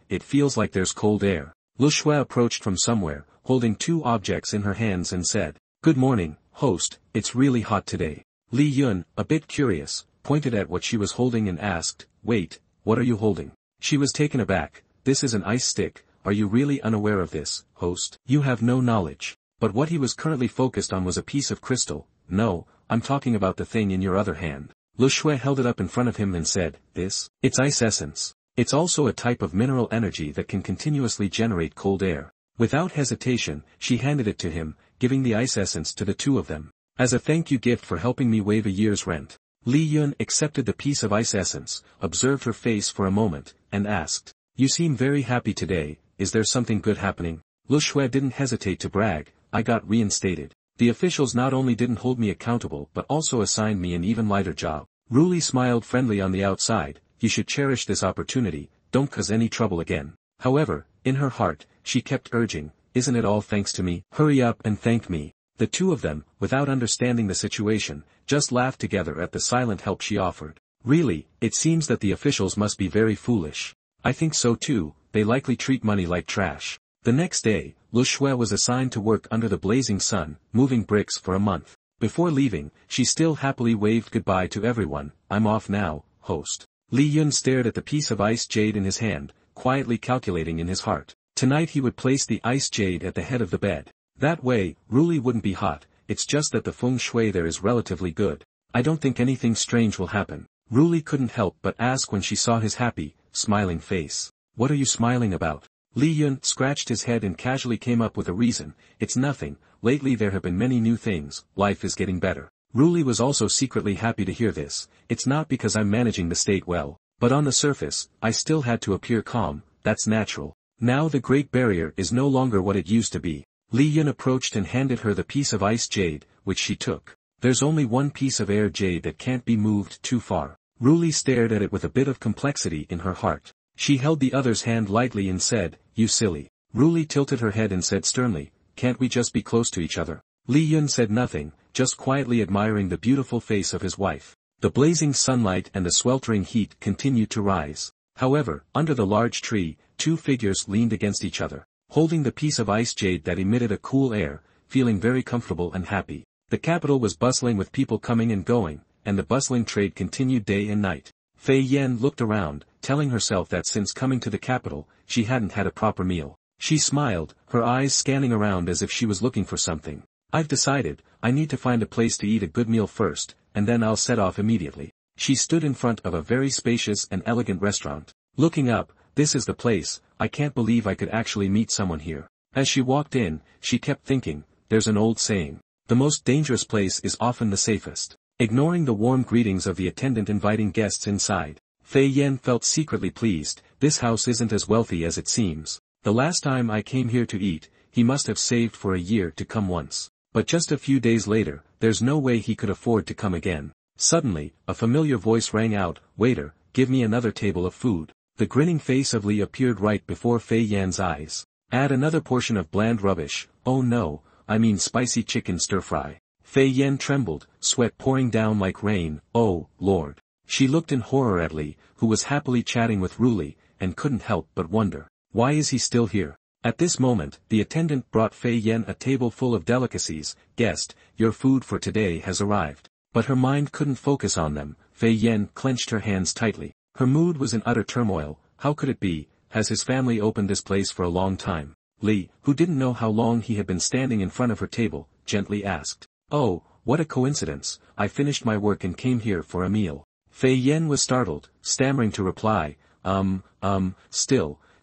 It feels like there's cold air. Lu Shui approached from somewhere, holding two objects in her hands and said, good morning, host, it's really hot today. Li Yun, a bit curious, pointed at what she was holding and asked, wait, what are you holding? She was taken aback, this is an ice stick, are you really unaware of this, host? You have no knowledge. But what he was currently focused on was a piece of crystal. No, I'm talking about the thing in your other hand. Lu Shui held it up in front of him and said, it's ice essence. It's also a type of mineral energy that can continuously generate cold air. Without hesitation, she handed it to him, giving the ice essence to the two of them. As a thank you gift for helping me waive a year's rent. Li Yun accepted the piece of ice essence, observed her face for a moment, and asked, you seem very happy today, is there something good happening? Lu Shui didn't hesitate to brag, I got reinstated. The officials not only didn't hold me accountable but also assigned me an even lighter job. Ruli smiled friendly on the outside, you should cherish this opportunity, don't cause any trouble again. However, in her heart, she kept urging, isn't it all thanks to me? Hurry up and thank me. The two of them, without understanding the situation, just laughed together at the silent help she offered. Really, it seems that the officials must be very foolish. I think so too, they likely treat money like trash. The next day, Lu Shui was assigned to work under the blazing sun, moving bricks for a month. Before leaving, she still happily waved goodbye to everyone, I'm off now, host. Li Yun stared at the piece of ice jade in his hand, quietly calculating in his heart. Tonight he would place the ice jade at the head of the bed. That way, Ruli wouldn't be hot, it's just that the feng shui there is relatively good. I don't think anything strange will happen. Ruli couldn't help but ask when she saw his happy, smiling face. What are you smiling about? Li Yun scratched his head and casually came up with a reason, it's nothing, lately there have been many new things, life is getting better. Ruli was also secretly happy to hear this, it's not because I'm managing the state well, but on the surface, I still had to appear calm, that's natural. Now the Great Barrier is no longer what it used to be. Li Yun approached and handed her the piece of ice jade, which she took. There's only one piece of air jade that can't be moved too far. Ruli stared at it with a bit of complexity in her heart. She held the other's hand lightly and said, you silly. Ruli tilted her head and said sternly, can't we just be close to each other? Li Yun said nothing, just quietly admiring the beautiful face of his wife. The blazing sunlight and the sweltering heat continued to rise. However, under the large tree, two figures leaned against each other, holding the piece of ice jade that emitted a cool air, feeling very comfortable and happy. The capital was bustling with people coming and going, and the bustling trade continued day and night. Fei Yan looked around, telling herself that since coming to the capital, she hadn't had a proper meal. She smiled, her eyes scanning around as if she was looking for something. I've decided, I need to find a place to eat a good meal first, and then I'll set off immediately. She stood in front of a very spacious and elegant restaurant. Looking up, this is the place, I can't believe I could actually meet someone here. As she walked in, she kept thinking, there's an old saying. The most dangerous place is often the safest. Ignoring the warm greetings of the attendant inviting guests inside, Fei Yan felt secretly pleased. This house isn't as wealthy as it seems. The last time I came here to eat, he must have saved for a year to come once. But just a few days later, there's no way he could afford to come again. Suddenly, a familiar voice rang out, "Waiter, give me another table of food." The grinning face of Li appeared right before Fei Yan's eyes. "Add another portion of bland rubbish." "Oh no, I mean spicy chicken stir-fry." Fei Yan trembled, sweat pouring down like rain. "Oh, Lord." She looked in horror at Li, who was happily chatting with Ruli, and couldn't help but wonder, why is he still here? At this moment, the attendant brought Fei Yan a table full of delicacies. "Guest, your food for today has arrived." But her mind couldn't focus on them. Fei Yan clenched her hands tightly. Her mood was in utter turmoil. How could it be? Has his family opened this place for a long time? Li, who didn't know how long he had been standing in front of her table, gently asked. "Oh, what a coincidence, I finished my work and came here for a meal." Fei Yan was startled, stammering to reply,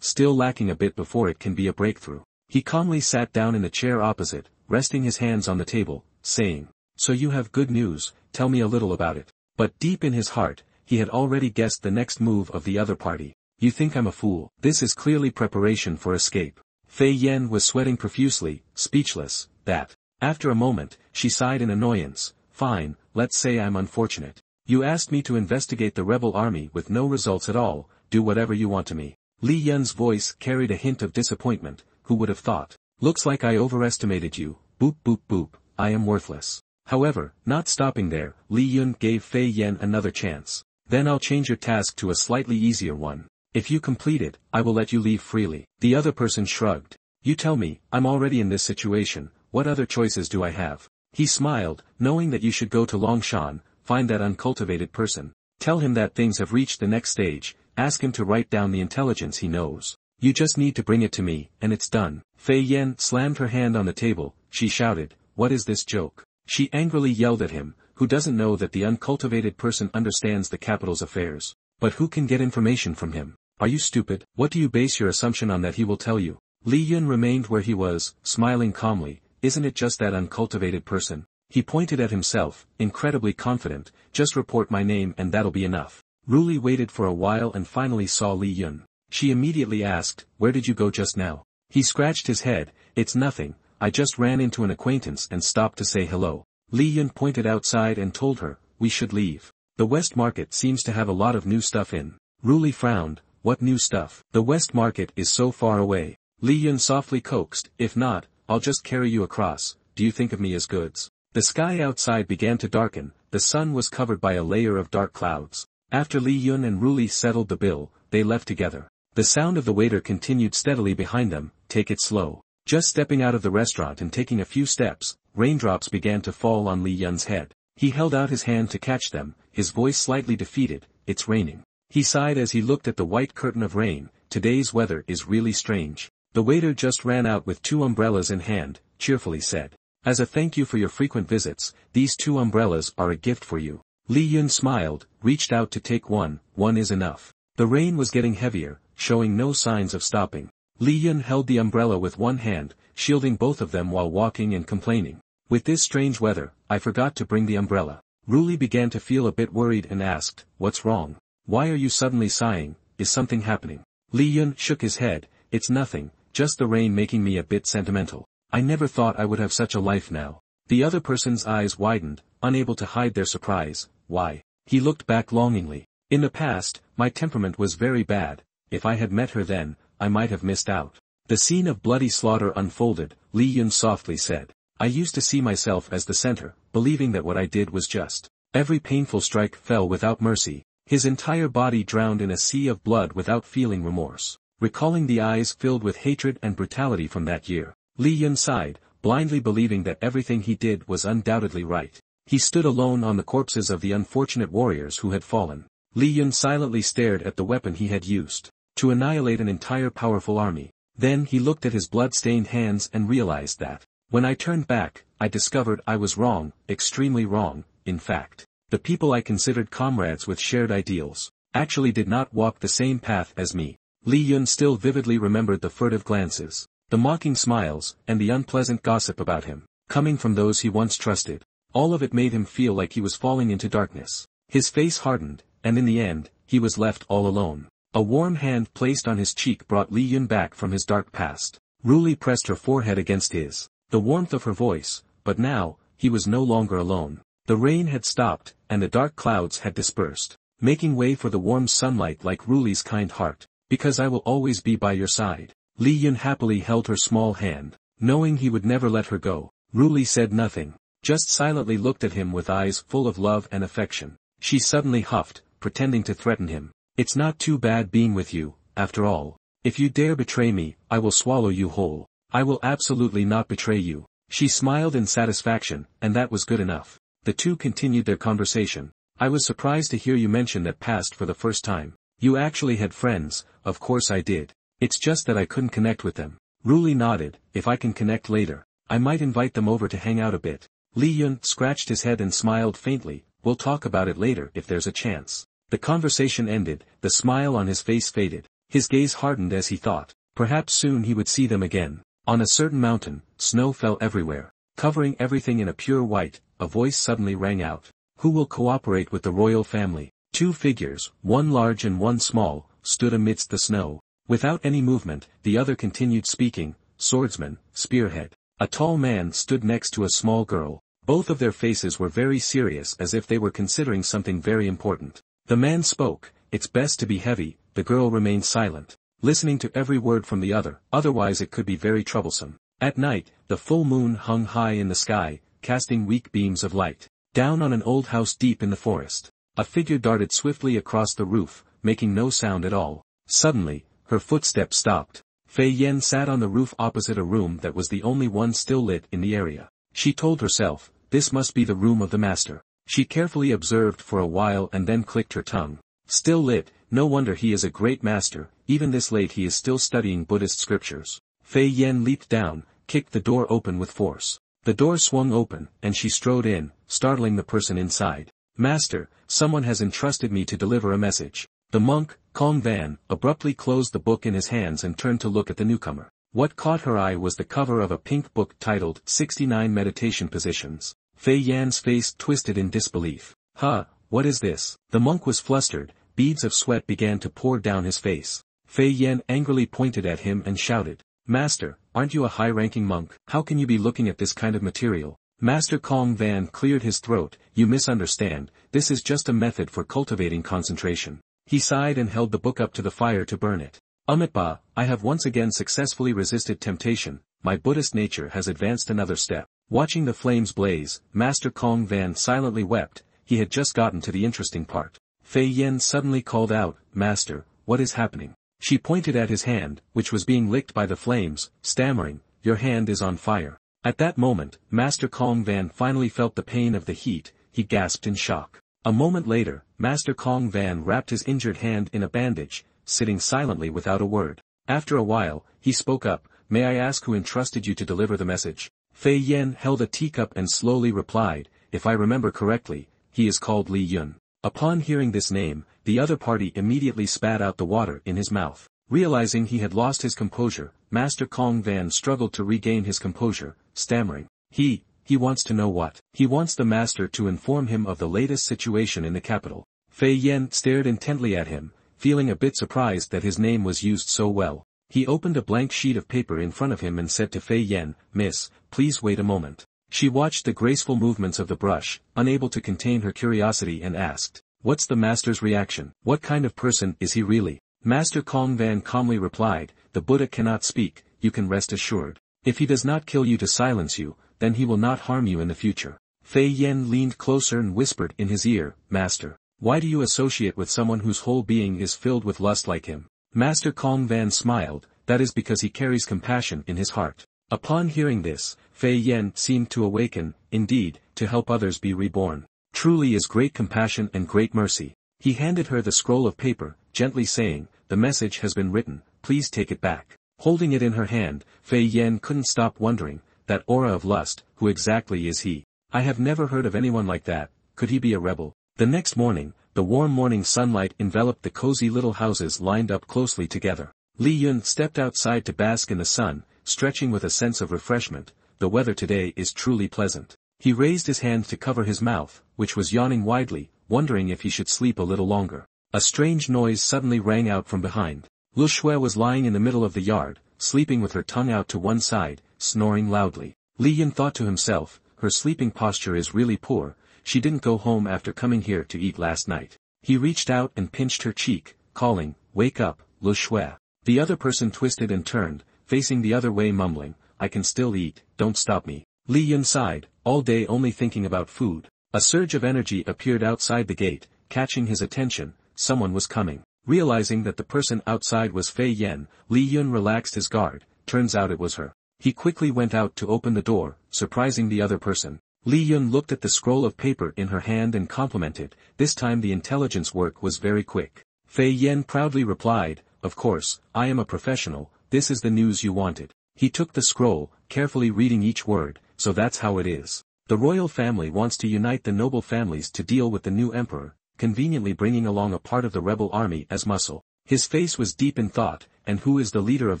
still lacking a bit before it can be a breakthrough. He calmly sat down in the chair opposite, resting his hands on the table, saying, "So you have good news, tell me a little about it." But deep in his heart, he had already guessed the next move of the other party. "You think I'm a fool? This is clearly preparation for escape." Fei Yan was sweating profusely, speechless. That. After a moment, she sighed in annoyance. "Fine, let's say I'm unfortunate. You asked me to investigate the rebel army with no results at all. Do whatever you want to me." Li Yun's voice carried a hint of disappointment. "Who would have thought? Looks like I overestimated you. Boop boop boop, I am worthless." However, not stopping there, Li Yun gave Fei Yan another chance. "Then I'll change your task to a slightly easier one. If you complete it, I will let you leave freely." The other person shrugged. "You tell me, I'm already in this situation, what other choices do I have?" He smiled, "Knowing that you should go to Longshan, find that uncultivated person. Tell him that things have reached the next stage, ask him to write down the intelligence he knows. You just need to bring it to me, and it's done." Fei Yan slammed her hand on the table. She shouted, "What is this joke?" She angrily yelled at him, "Who doesn't know that the uncultivated person understands the capital's affairs? But who can get information from him? Are you stupid? What do you base your assumption on that he will tell you?" Li Yun remained where he was, smiling calmly. "Isn't it just that uncultivated person?" He pointed at himself, incredibly confident. "Just report my name and that'll be enough." Ruli waited for a while and finally saw Li Yun. She immediately asked, "Where did you go just now?" He scratched his head. "It's nothing, I just ran into an acquaintance and stopped to say hello." Li Yun pointed outside and told her, "We should leave. The West Market seems to have a lot of new stuff in." Ruli frowned. "What new stuff? The West Market is so far away." Li Yun softly coaxed, "If not, I'll just carry you across. Do you think of me as goods?" The sky outside began to darken. The sun was covered by a layer of dark clouds. After Li Yun and Ruli settled the bill, they left together. The sound of the waiter continued steadily behind them. "Take it slow." Just stepping out of the restaurant and taking a few steps, raindrops began to fall on Li Yun's head. He held out his hand to catch them, his voice slightly defeated. "It's raining." He sighed as he looked at the white curtain of rain. "Today's weather is really strange." The waiter just ran out with 2 umbrellas in hand, cheerfully said, "As a thank you for your frequent visits, these 2 umbrellas are a gift for you." Li Yun smiled, reached out to take one. "One is enough." The rain was getting heavier, showing no signs of stopping. Li Yun held the umbrella with one hand, shielding both of them while walking and complaining. "With this strange weather, I forgot to bring the umbrella." Ruli began to feel a bit worried and asked, "What's wrong? Why are you suddenly sighing? Is something happening?" Li Yun shook his head. "It's nothing, just the rain making me a bit sentimental. I never thought I would have such a life now." The other person's eyes widened, unable to hide their surprise. "Why?" He looked back longingly. "In the past, my temperament was very bad. If I had met her then, I might have missed out." The scene of bloody slaughter unfolded. Li Yun softly said, "I used to see myself as the center, believing that what I did was just. Every painful strike fell without mercy." His entire body drowned in a sea of blood without feeling remorse. Recalling the eyes filled with hatred and brutality from that year, Li Yun sighed, blindly believing that everything he did was undoubtedly right. He stood alone on the corpses of the unfortunate warriors who had fallen. Li Yun silently stared at the weapon he had used to annihilate an entire powerful army. Then he looked at his blood-stained hands and realized that, when I turned back, I discovered I was wrong, extremely wrong. In fact, the people I considered comrades with shared ideals, actually did not walk the same path as me. Li Yun still vividly remembered the furtive glances, The mocking smiles, and the unpleasant gossip about him, coming from those he once trusted. All of it made him feel like he was falling into darkness. His face hardened, and in the end, he was left all alone. A warm hand placed on his cheek brought Li Yun back from his dark past. Ruli pressed her forehead against his. The warmth of her voice, but now, he was no longer alone. The rain had stopped, and the dark clouds had dispersed, making way for the warm sunlight like Ruli's kind heart. Because I will always be by your side. Li Yun happily held her small hand, knowing he would never let her go. Ruli said nothing, just silently looked at him with eyes full of love and affection. She suddenly huffed, pretending to threaten him. It's not too bad being with you, after all. If you dare betray me, I will swallow you whole. I will absolutely not betray you. She smiled in satisfaction, and that was good enough. The two continued their conversation. I was surprised to hear you mention that past for the first time. You actually had friends. Of course I did. It's just that I couldn't connect with them. Ruli nodded. If I can connect later, I might invite them over to hang out a bit. Li Yun scratched his head and smiled faintly. We'll talk about it later if there's a chance. The conversation ended, the smile on his face faded. His gaze hardened as he thought. Perhaps soon he would see them again. On a certain mountain, snow fell everywhere, covering everything in a pure white. A voice suddenly rang out. Who will cooperate with the royal family? Two figures, one large and one small, stood amidst the snow. Without any movement, the other continued speaking. Swordsman, spearhead. A tall man stood next to a small girl. Both of their faces were very serious, as if they were considering something very important. The man spoke. It's best to be heavy. The girl remained silent, listening to every word from the other, otherwise it could be very troublesome. At night, the full moon hung high in the sky, casting weak beams of light. Down on an old house deep in the forest, a figure darted swiftly across the roof, making no sound at all. Suddenly, her footsteps stopped. Fei Yen sat on the roof opposite a room that was the only one still lit in the area. She told herself, this must be the room of the master. She carefully observed for a while and then clicked her tongue. Still lit, no wonder he is a great master, even this late he is still studying Buddhist scriptures. Fei Yen leaped down, kicked the door open with force. The door swung open, and she strode in, startling the person inside. Master, someone has entrusted me to deliver a message. The monk, Kong Van, abruptly closed the book in his hands and turned to look at the newcomer. What caught her eye was the cover of a pink book titled 69 Meditation Positions. Fei Yan's face twisted in disbelief. Huh, what is this? The monk was flustered, beads of sweat began to pour down his face. Fei Yan angrily pointed at him and shouted, Master, aren't you a high-ranking monk? How can you be looking at this kind of material? Master Kong Van cleared his throat. You misunderstand, this is just a method for cultivating concentration. He sighed and held the book up to the fire to burn it. Amitabha, I have once again successfully resisted temptation, my Buddhist nature has advanced another step. Watching the flames blaze, Master Kong Van silently wept. He had just gotten to the interesting part. Fei Yen suddenly called out, Master, what is happening? She pointed at his hand, which was being licked by the flames, stammering, your hand is on fire. At that moment, Master Kong Van finally felt the pain of the heat. He gasped in shock. A moment later, Master Kong Van wrapped his injured hand in a bandage, sitting silently without a word. After a while, he spoke up, may I ask who entrusted you to deliver the message? Fei Yen held a teacup and slowly replied, if I remember correctly, he is called Li Yun. Upon hearing this name, the other party immediately spat out the water in his mouth. Realizing he had lost his composure, Master Kong Van struggled to regain his composure, stammering, He wants to know what? He wants the master to inform him of the latest situation in the capital. Fei Yen stared intently at him, feeling a bit surprised that his name was used so well. He opened a blank sheet of paper in front of him and said to Fei Yen, Miss, please wait a moment. She watched the graceful movements of the brush, unable to contain her curiosity and asked, what's the master's reaction? What kind of person is he really? Master Kong Van calmly replied, the Buddha cannot speak, you can rest assured. If he does not kill you to silence you, then he will not harm you in the future. Fei Yen leaned closer and whispered in his ear, Master, why do you associate with someone whose whole being is filled with lust like him? Master Kong Van smiled, that is because he carries compassion in his heart. Upon hearing this, Fei Yen seemed to awaken, indeed, to help others be reborn. Truly is great compassion and great mercy. He handed her the scroll of paper, gently saying, the message has been written, please take it back. Holding it in her hand, Fei Yen couldn't stop wondering, that aura of lust, who exactly is he? I have never heard of anyone like that, could he be a rebel? The next morning, the warm morning sunlight enveloped the cozy little houses lined up closely together. Li Yun stepped outside to bask in the sun, stretching with a sense of refreshment. The weather today is truly pleasant. He raised his hand to cover his mouth, which was yawning widely, wondering if he should sleep a little longer. A strange noise suddenly rang out from behind. Lu Shui was lying in the middle of the yard, sleeping with her tongue out to one side, snoring loudly. Li Yun thought to himself, her sleeping posture is really poor, she didn't go home after coming here to eat last night. He reached out and pinched her cheek, calling, "Wake up, Lu Shui." The other person twisted and turned, facing the other way mumbling, "I can still eat, don't stop me." Li Yun sighed, all day only thinking about food. A surge of energy appeared outside the gate, catching his attention. Someone was coming. Realizing that the person outside was Fei Yan, Li Yun relaxed his guard. Turns out it was her. He quickly went out to open the door, surprising the other person. Li Yun looked at the scroll of paper in her hand and complimented. This time the intelligence work was very quick. Fei Yan proudly replied, "Of course, I am a professional, this is the news you wanted." He took the scroll, carefully reading each word. "So that's how it is. The royal family wants to unite the noble families to deal with the new emperor, conveniently bringing along a part of the rebel army as muscle." His face was deep in thought. "And who is the leader of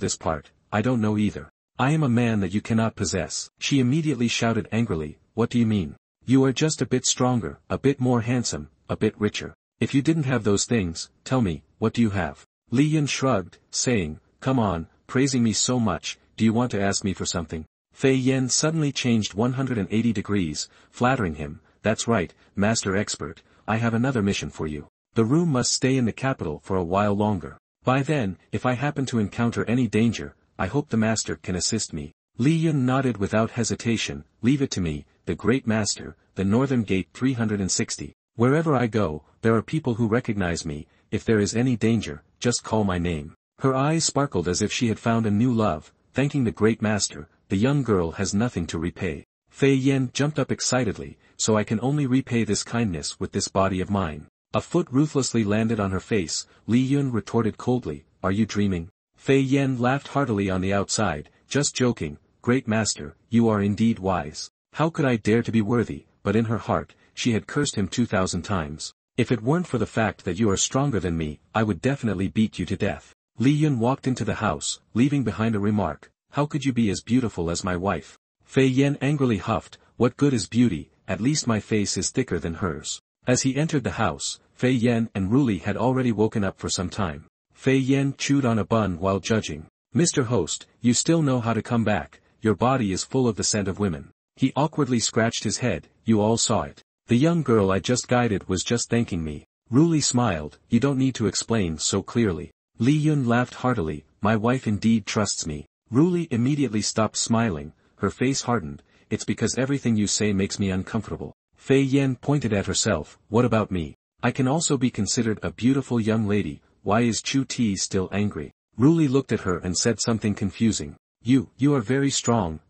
this part? I don't know either." "I am a man that you cannot possess." She immediately shouted angrily, "What do you mean? You are just a bit stronger, a bit more handsome, a bit richer. If you didn't have those things, tell me, what do you have?" Li Yun shrugged, saying, "Come on, praising me so much, do you want to ask me for something?" Fei Yan suddenly changed 180 degrees, flattering him, "That's right, Master Expert, I have another mission for you. The room must stay in the capital for a while longer. By then, if I happen to encounter any danger, I hope the master can assist me." Li Yun nodded without hesitation, "Leave it to me, the great master, the northern gate 360. Wherever I go, there are people who recognize me, if there is any danger, just call my name." Her eyes sparkled as if she had found a new love, thanking the great master. The young girl has nothing to repay. Fei Yan jumped up excitedly, "So I can only repay this kindness with this body of mine." A foot ruthlessly landed on her face. Li Yun retorted coldly, "Are you dreaming?" Fei Yan laughed heartily on the outside, "Just joking, great master, you are indeed wise. How could I dare to be worthy?" But in her heart, she had cursed him 2,000 times. "If it weren't for the fact that you are stronger than me, I would definitely beat you to death." Li Yun walked into the house, leaving behind a remark, "How could you be as beautiful as my wife?" Fei Yan angrily huffed, "What good is beauty, at least my face is thicker than hers." As he entered the house, Fei Yan and Ruli had already woken up for some time. Fei Yan chewed on a bun while judging. "Mr. Host, you still know how to come back, your body is full of the scent of women." He awkwardly scratched his head, "You all saw it. The young girl I just guided was just thanking me." Ruli smiled, "You don't need to explain so clearly." Li Yun laughed heartily, "My wife indeed trusts me." Ruli immediately stopped smiling, her face hardened, "It's because everything you say makes me uncomfortable." Fei Yan pointed at herself, "What about me? I can also be considered a beautiful young lady, why is Chu Ti still angry?" Ruli looked at her and said something confusing. You are very strong,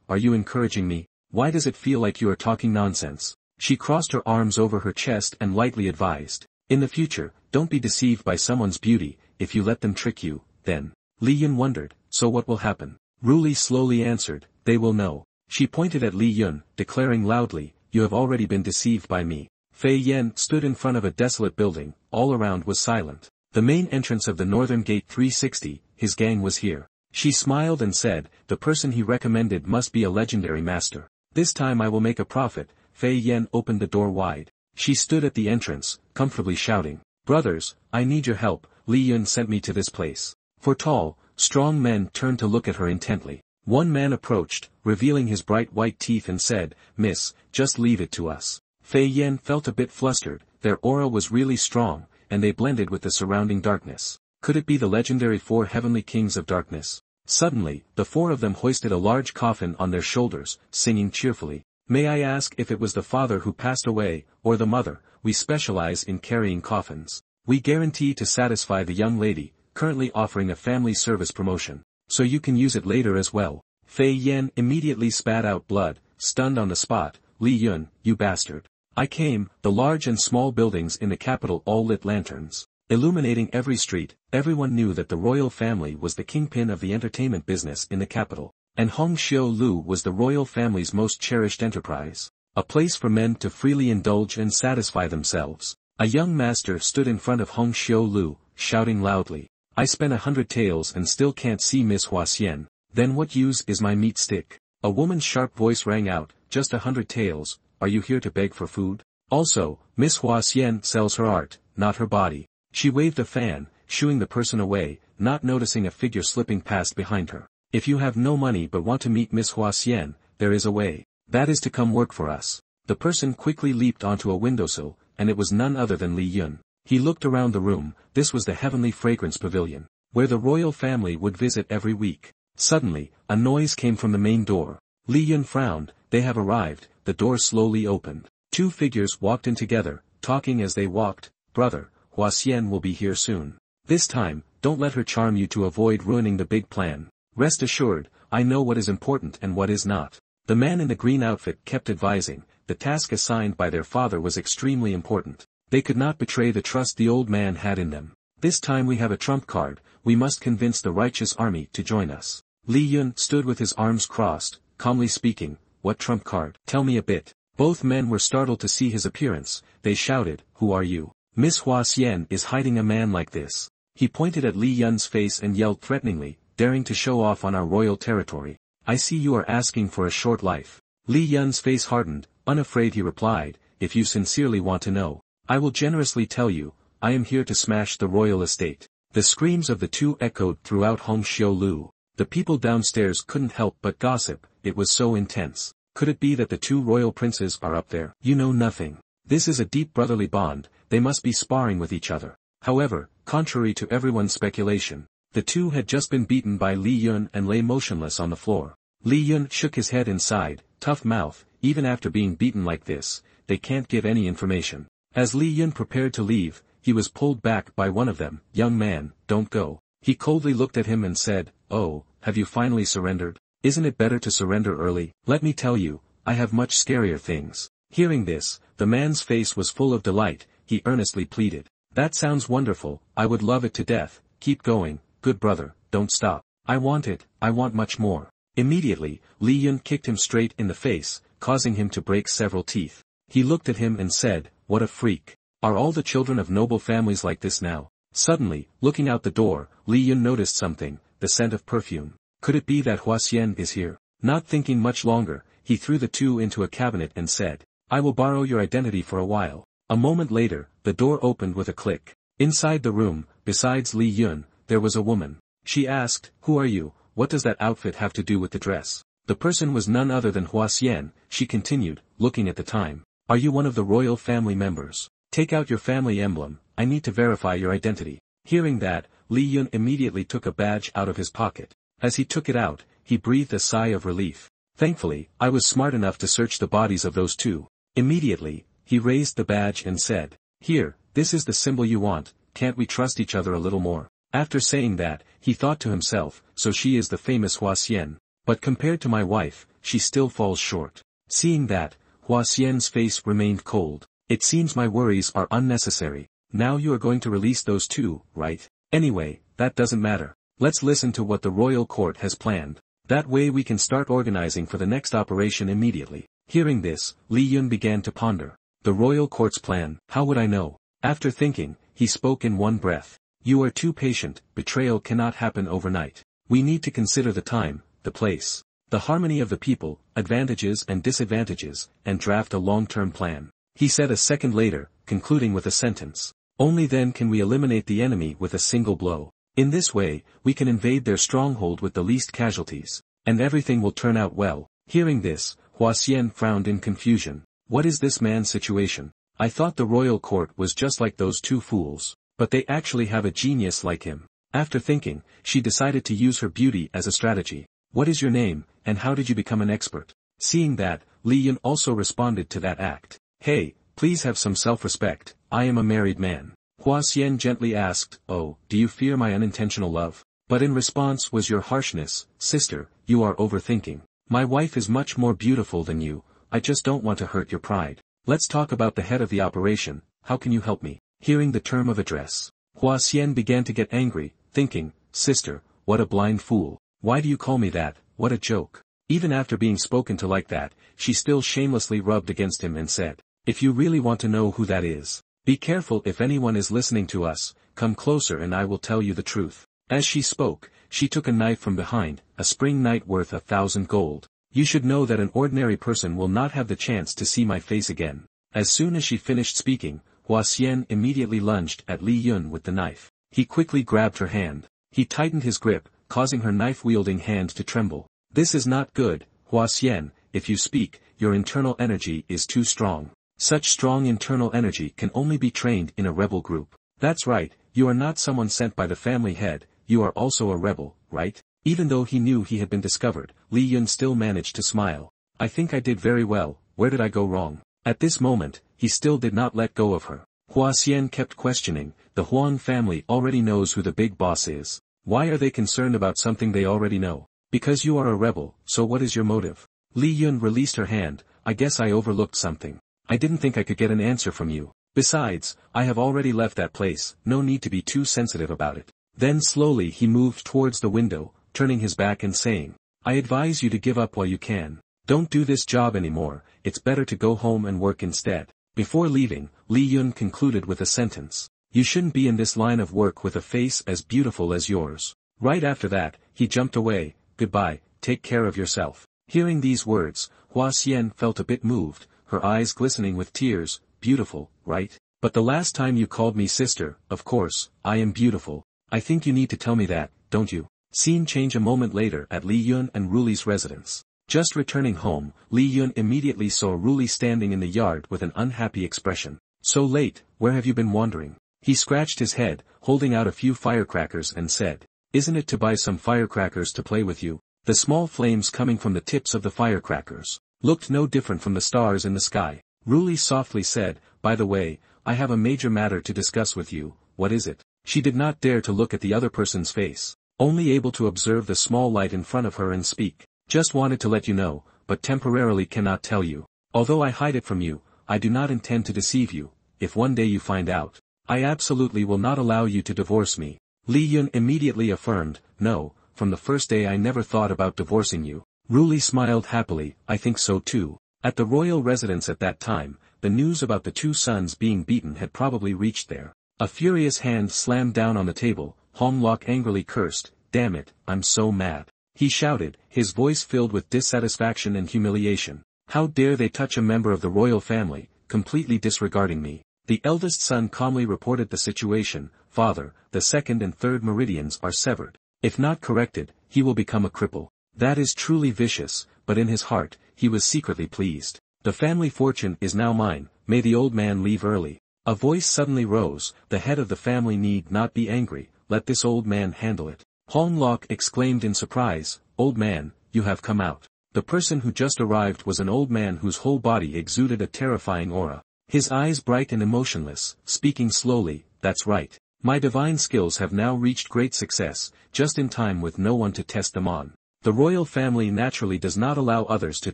are you encouraging me? Why does it feel like you are talking nonsense?" She crossed her arms over her chest and lightly advised, "In the future, don't be deceived by someone's beauty, if you let them trick you, then." Li Yun wondered, "So what will happen?" Ruli slowly answered, "They will know." She pointed at Li Yun, declaring loudly, "You have already been deceived by me." Fei Yan stood in front of a desolate building, all around was silent. The main entrance of the northern gate 360, his gang was here. She smiled and said, "The person he recommended must be a legendary master. This time I will make a profit." Fei Yan opened the door wide. She stood at the entrance, comfortably shouting, "Brothers, I need your help, Li Yun sent me to this place." For tall, strong men turned to look at her intently. One man approached, revealing his bright white teeth and said, "Miss, just leave it to us." Fei Yan felt a bit flustered, their aura was really strong, and they blended with the surrounding darkness. Could it be the legendary 4 heavenly kings of darkness? Suddenly, the 4 of them hoisted a large coffin on their shoulders, singing cheerfully, "May I ask if it was the father who passed away, or the mother? We specialize in carrying coffins. We guarantee to satisfy the young lady, currently offering a family service promotion. So you can use it later as well." Fei Yan immediately spat out blood, stunned on the spot, "Li Yun, you bastard. I came." The large and small buildings in the capital all lit lanterns, illuminating every street. Everyone knew that the royal family was the kingpin of the entertainment business in the capital. And Hong Xiu Lu was the royal family's most cherished enterprise, a place for men to freely indulge and satisfy themselves. A young master stood in front of Hong Xiu Lu, shouting loudly, "I spent 100 taels and still can't see Miss Hua Xian. Then what use is my meat stick? A woman's sharp voice rang out, just 100 taels, are you here to beg for food? Also, Miss Hua Xian sells her art, not her body. She waved a fan, shooing the person away, not noticing a figure slipping past behind her. If you have no money but want to meet Miss Hua Xian, there is a way. That is to come work for us. The person quickly leaped onto a windowsill, and it was none other than Li Yun. He looked around the room. This was the Heavenly Fragrance Pavilion, where the royal family would visit every week. Suddenly, a noise came from the main door. Li Yun frowned. They have arrived. The door slowly opened. Two figures walked in together, talking as they walked. Brother, Hua Xian will be here soon. This time, don't let her charm you to avoid ruining the big plan. Rest assured, I know what is important and what is not. The man in the green outfit kept advising, the task assigned by their father was extremely important. They could not betray the trust the old man had in them. This time we have a trump card, we must convince the righteous army to join us. Li Yun stood with his arms crossed, calmly speaking, what trump card? Tell me a bit. Both men were startled to see his appearance. They shouted, who are you? Miss Hua Xian is hiding a man like this. He pointed at Li Yun's face and yelled threateningly, daring to show off on our royal territory. I see you are asking for a short life. Li Yun's face hardened. Unafraid he replied, if you sincerely want to know, I will generously tell you, I am here to smash the royal estate. The screams of the two echoed throughout Hongxiu. The people downstairs couldn't help but gossip, it was so intense. Could it be that the two royal princes are up there? You know nothing. This is a deep brotherly bond, they must be sparring with each other. However, contrary to everyone's speculation, the two had just been beaten by Li Yun and lay motionless on the floor. Li Yun shook his head and sighed, tough mouth, even after being beaten like this, they can't give any information. As Li Yun prepared to leave, he was pulled back by one of them. Young man, don't go. He coldly looked at him and said, oh, have you finally surrendered? Isn't it better to surrender early? Let me tell you, I have much scarier things. Hearing this, the man's face was full of delight, he earnestly pleaded. That sounds wonderful, I would love it to death, keep going, good brother, don't stop. I want it, I want much more. Immediately, Li Yun kicked him straight in the face, causing him to break several teeth. He looked at him and said, what a freak. Are all the children of noble families like this now? Suddenly, looking out the door, Li Yun noticed something, the scent of perfume. Could it be that Hua Xian is here? Not thinking much longer, he threw the two into a cabinet and said, I will borrow your identity for a while. A moment later, the door opened with a click. Inside the room, besides Li Yun, there was a woman. She asked, who are you? What does that outfit have to do with the dress? The person was none other than Hua Xian, she continued, looking at the time. Are you one of the royal family members? Take out your family emblem, I need to verify your identity. Hearing that, Li Yun immediately took a badge out of his pocket. As he took it out, he breathed a sigh of relief. Thankfully, I was smart enough to search the bodies of those two. Immediately, he raised the badge and said, here, this is the symbol you want, can't we trust each other a little more? After saying that, he thought to himself, so she is the famous Hua Xian. But compared to my wife, she still falls short. Seeing that, Hua Xian's face remained cold. It seems my worries are unnecessary. Now you are going to release those two, right? Anyway, that doesn't matter. Let's listen to what the royal court has planned. That way we can start organizing for the next operation immediately. Hearing this, Li Yun began to ponder. The royal court's plan, how would I know? After thinking, he spoke in one breath. You are too patient, betrayal cannot happen overnight. We need to consider the time, the place, the harmony of the people, advantages and disadvantages, and draft a long-term plan. He said a second later, concluding with a sentence. Only then can we eliminate the enemy with a single blow. In this way, we can invade their stronghold with the least casualties, and everything will turn out well. Hearing this, Hua Xian frowned in confusion. What is this man's situation? I thought the royal court was just like those two fools, but they actually have a genius like him. After thinking, she decided to use her beauty as a strategy. What is your name, and how did you become an expert? Seeing that, Li Yun also responded to that act. Hey, please have some self-respect, I am a married man. Hua Xian gently asked, oh, do you fear my unintentional love? But in response was your harshness. Sister, you are overthinking. My wife is much more beautiful than you, I just don't want to hurt your pride. Let's talk about the head of the operation, how can you help me? Hearing the term of address, Hua Xian began to get angry, thinking, sister, what a blind fool. Why do you call me that? What a joke. Even after being spoken to like that, she still shamelessly rubbed against him and said, if you really want to know who that is, be careful if anyone is listening to us, come closer and I will tell you the truth. As she spoke, she took a knife from behind, a spring knight worth 1,000 gold. You should know that an ordinary person will not have the chance to see my face again. As soon as she finished speaking, Hua Xian immediately lunged at Li Yun with the knife. He quickly grabbed her hand. He tightened his grip, causing her knife-wielding hand to tremble. This is not good, Hua Xian. If you speak, your internal energy is too strong. Such strong internal energy can only be trained in a rebel group. That's right, you are not someone sent by the family head, you are also a rebel, right? Even though he knew he had been discovered, Li Yun still managed to smile. I think I did very well, where did I go wrong? At this moment, he still did not let go of her. Hua Xian kept questioning, the Huang family already knows who the big boss is. Why are they concerned about something they already know? Because you are a rebel, so what is your motive? Li Yun released her hand. I guess I overlooked something. I didn't think I could get an answer from you. Besides, I have already left that place, no need to be too sensitive about it. Then slowly he moved towards the window, turning his back and saying, I advise you to give up while you can. Don't do this job anymore, it's better to go home and work instead. Before leaving, Li Yun concluded with a sentence. You shouldn't be in this line of work with a face as beautiful as yours. Right after that, he jumped away. Goodbye, take care of yourself. Hearing these words, Hua Xian felt a bit moved, her eyes glistening with tears. Beautiful, right? But the last time you called me sister, of course, I am beautiful. I think you need to tell me that, don't you? Scene change a moment later at Li Yun and Ruli's residence. Just returning home, Li Yun immediately saw Ruli standing in the yard with an unhappy expression. So late, where have you been wandering? He scratched his head, holding out a few firecrackers and said, Isn't it to buy some firecrackers to play with you? The small flames coming from the tips of the firecrackers looked no different from the stars in the sky. Ruli softly said, By the way, I have a major matter to discuss with you. What is it? She did not dare to look at the other person's face, only able to observe the small light in front of her and speak. Just wanted to let you know, but temporarily cannot tell you. Although I hide it from you, I do not intend to deceive you. If one day you find out, I absolutely will not allow you to divorce me. Li Yun immediately affirmed, No, from the first day I never thought about divorcing you. Ruli smiled happily, I think so too. At the royal residence at that time, the news about the two sons being beaten had probably reached there. A furious hand slammed down on the table. Honglock angrily cursed, Damn it, I'm so mad. He shouted, his voice filled with dissatisfaction and humiliation. How dare they touch a member of the royal family, completely disregarding me. The eldest son calmly reported the situation. Father, the second and third meridians are severed. If not corrected, he will become a cripple. That is truly vicious, but in his heart, he was secretly pleased. The family fortune is now mine, may the old man leave early. A voice suddenly rose, the head of the family need not be angry, let this old man handle it. Honglock exclaimed in surprise, Old man, you have come out. The person who just arrived was an old man whose whole body exuded a terrifying aura. His eyes bright and emotionless, speaking slowly, That's right. My divine skills have now reached great success, just in time with no one to test them on. The royal family naturally does not allow others to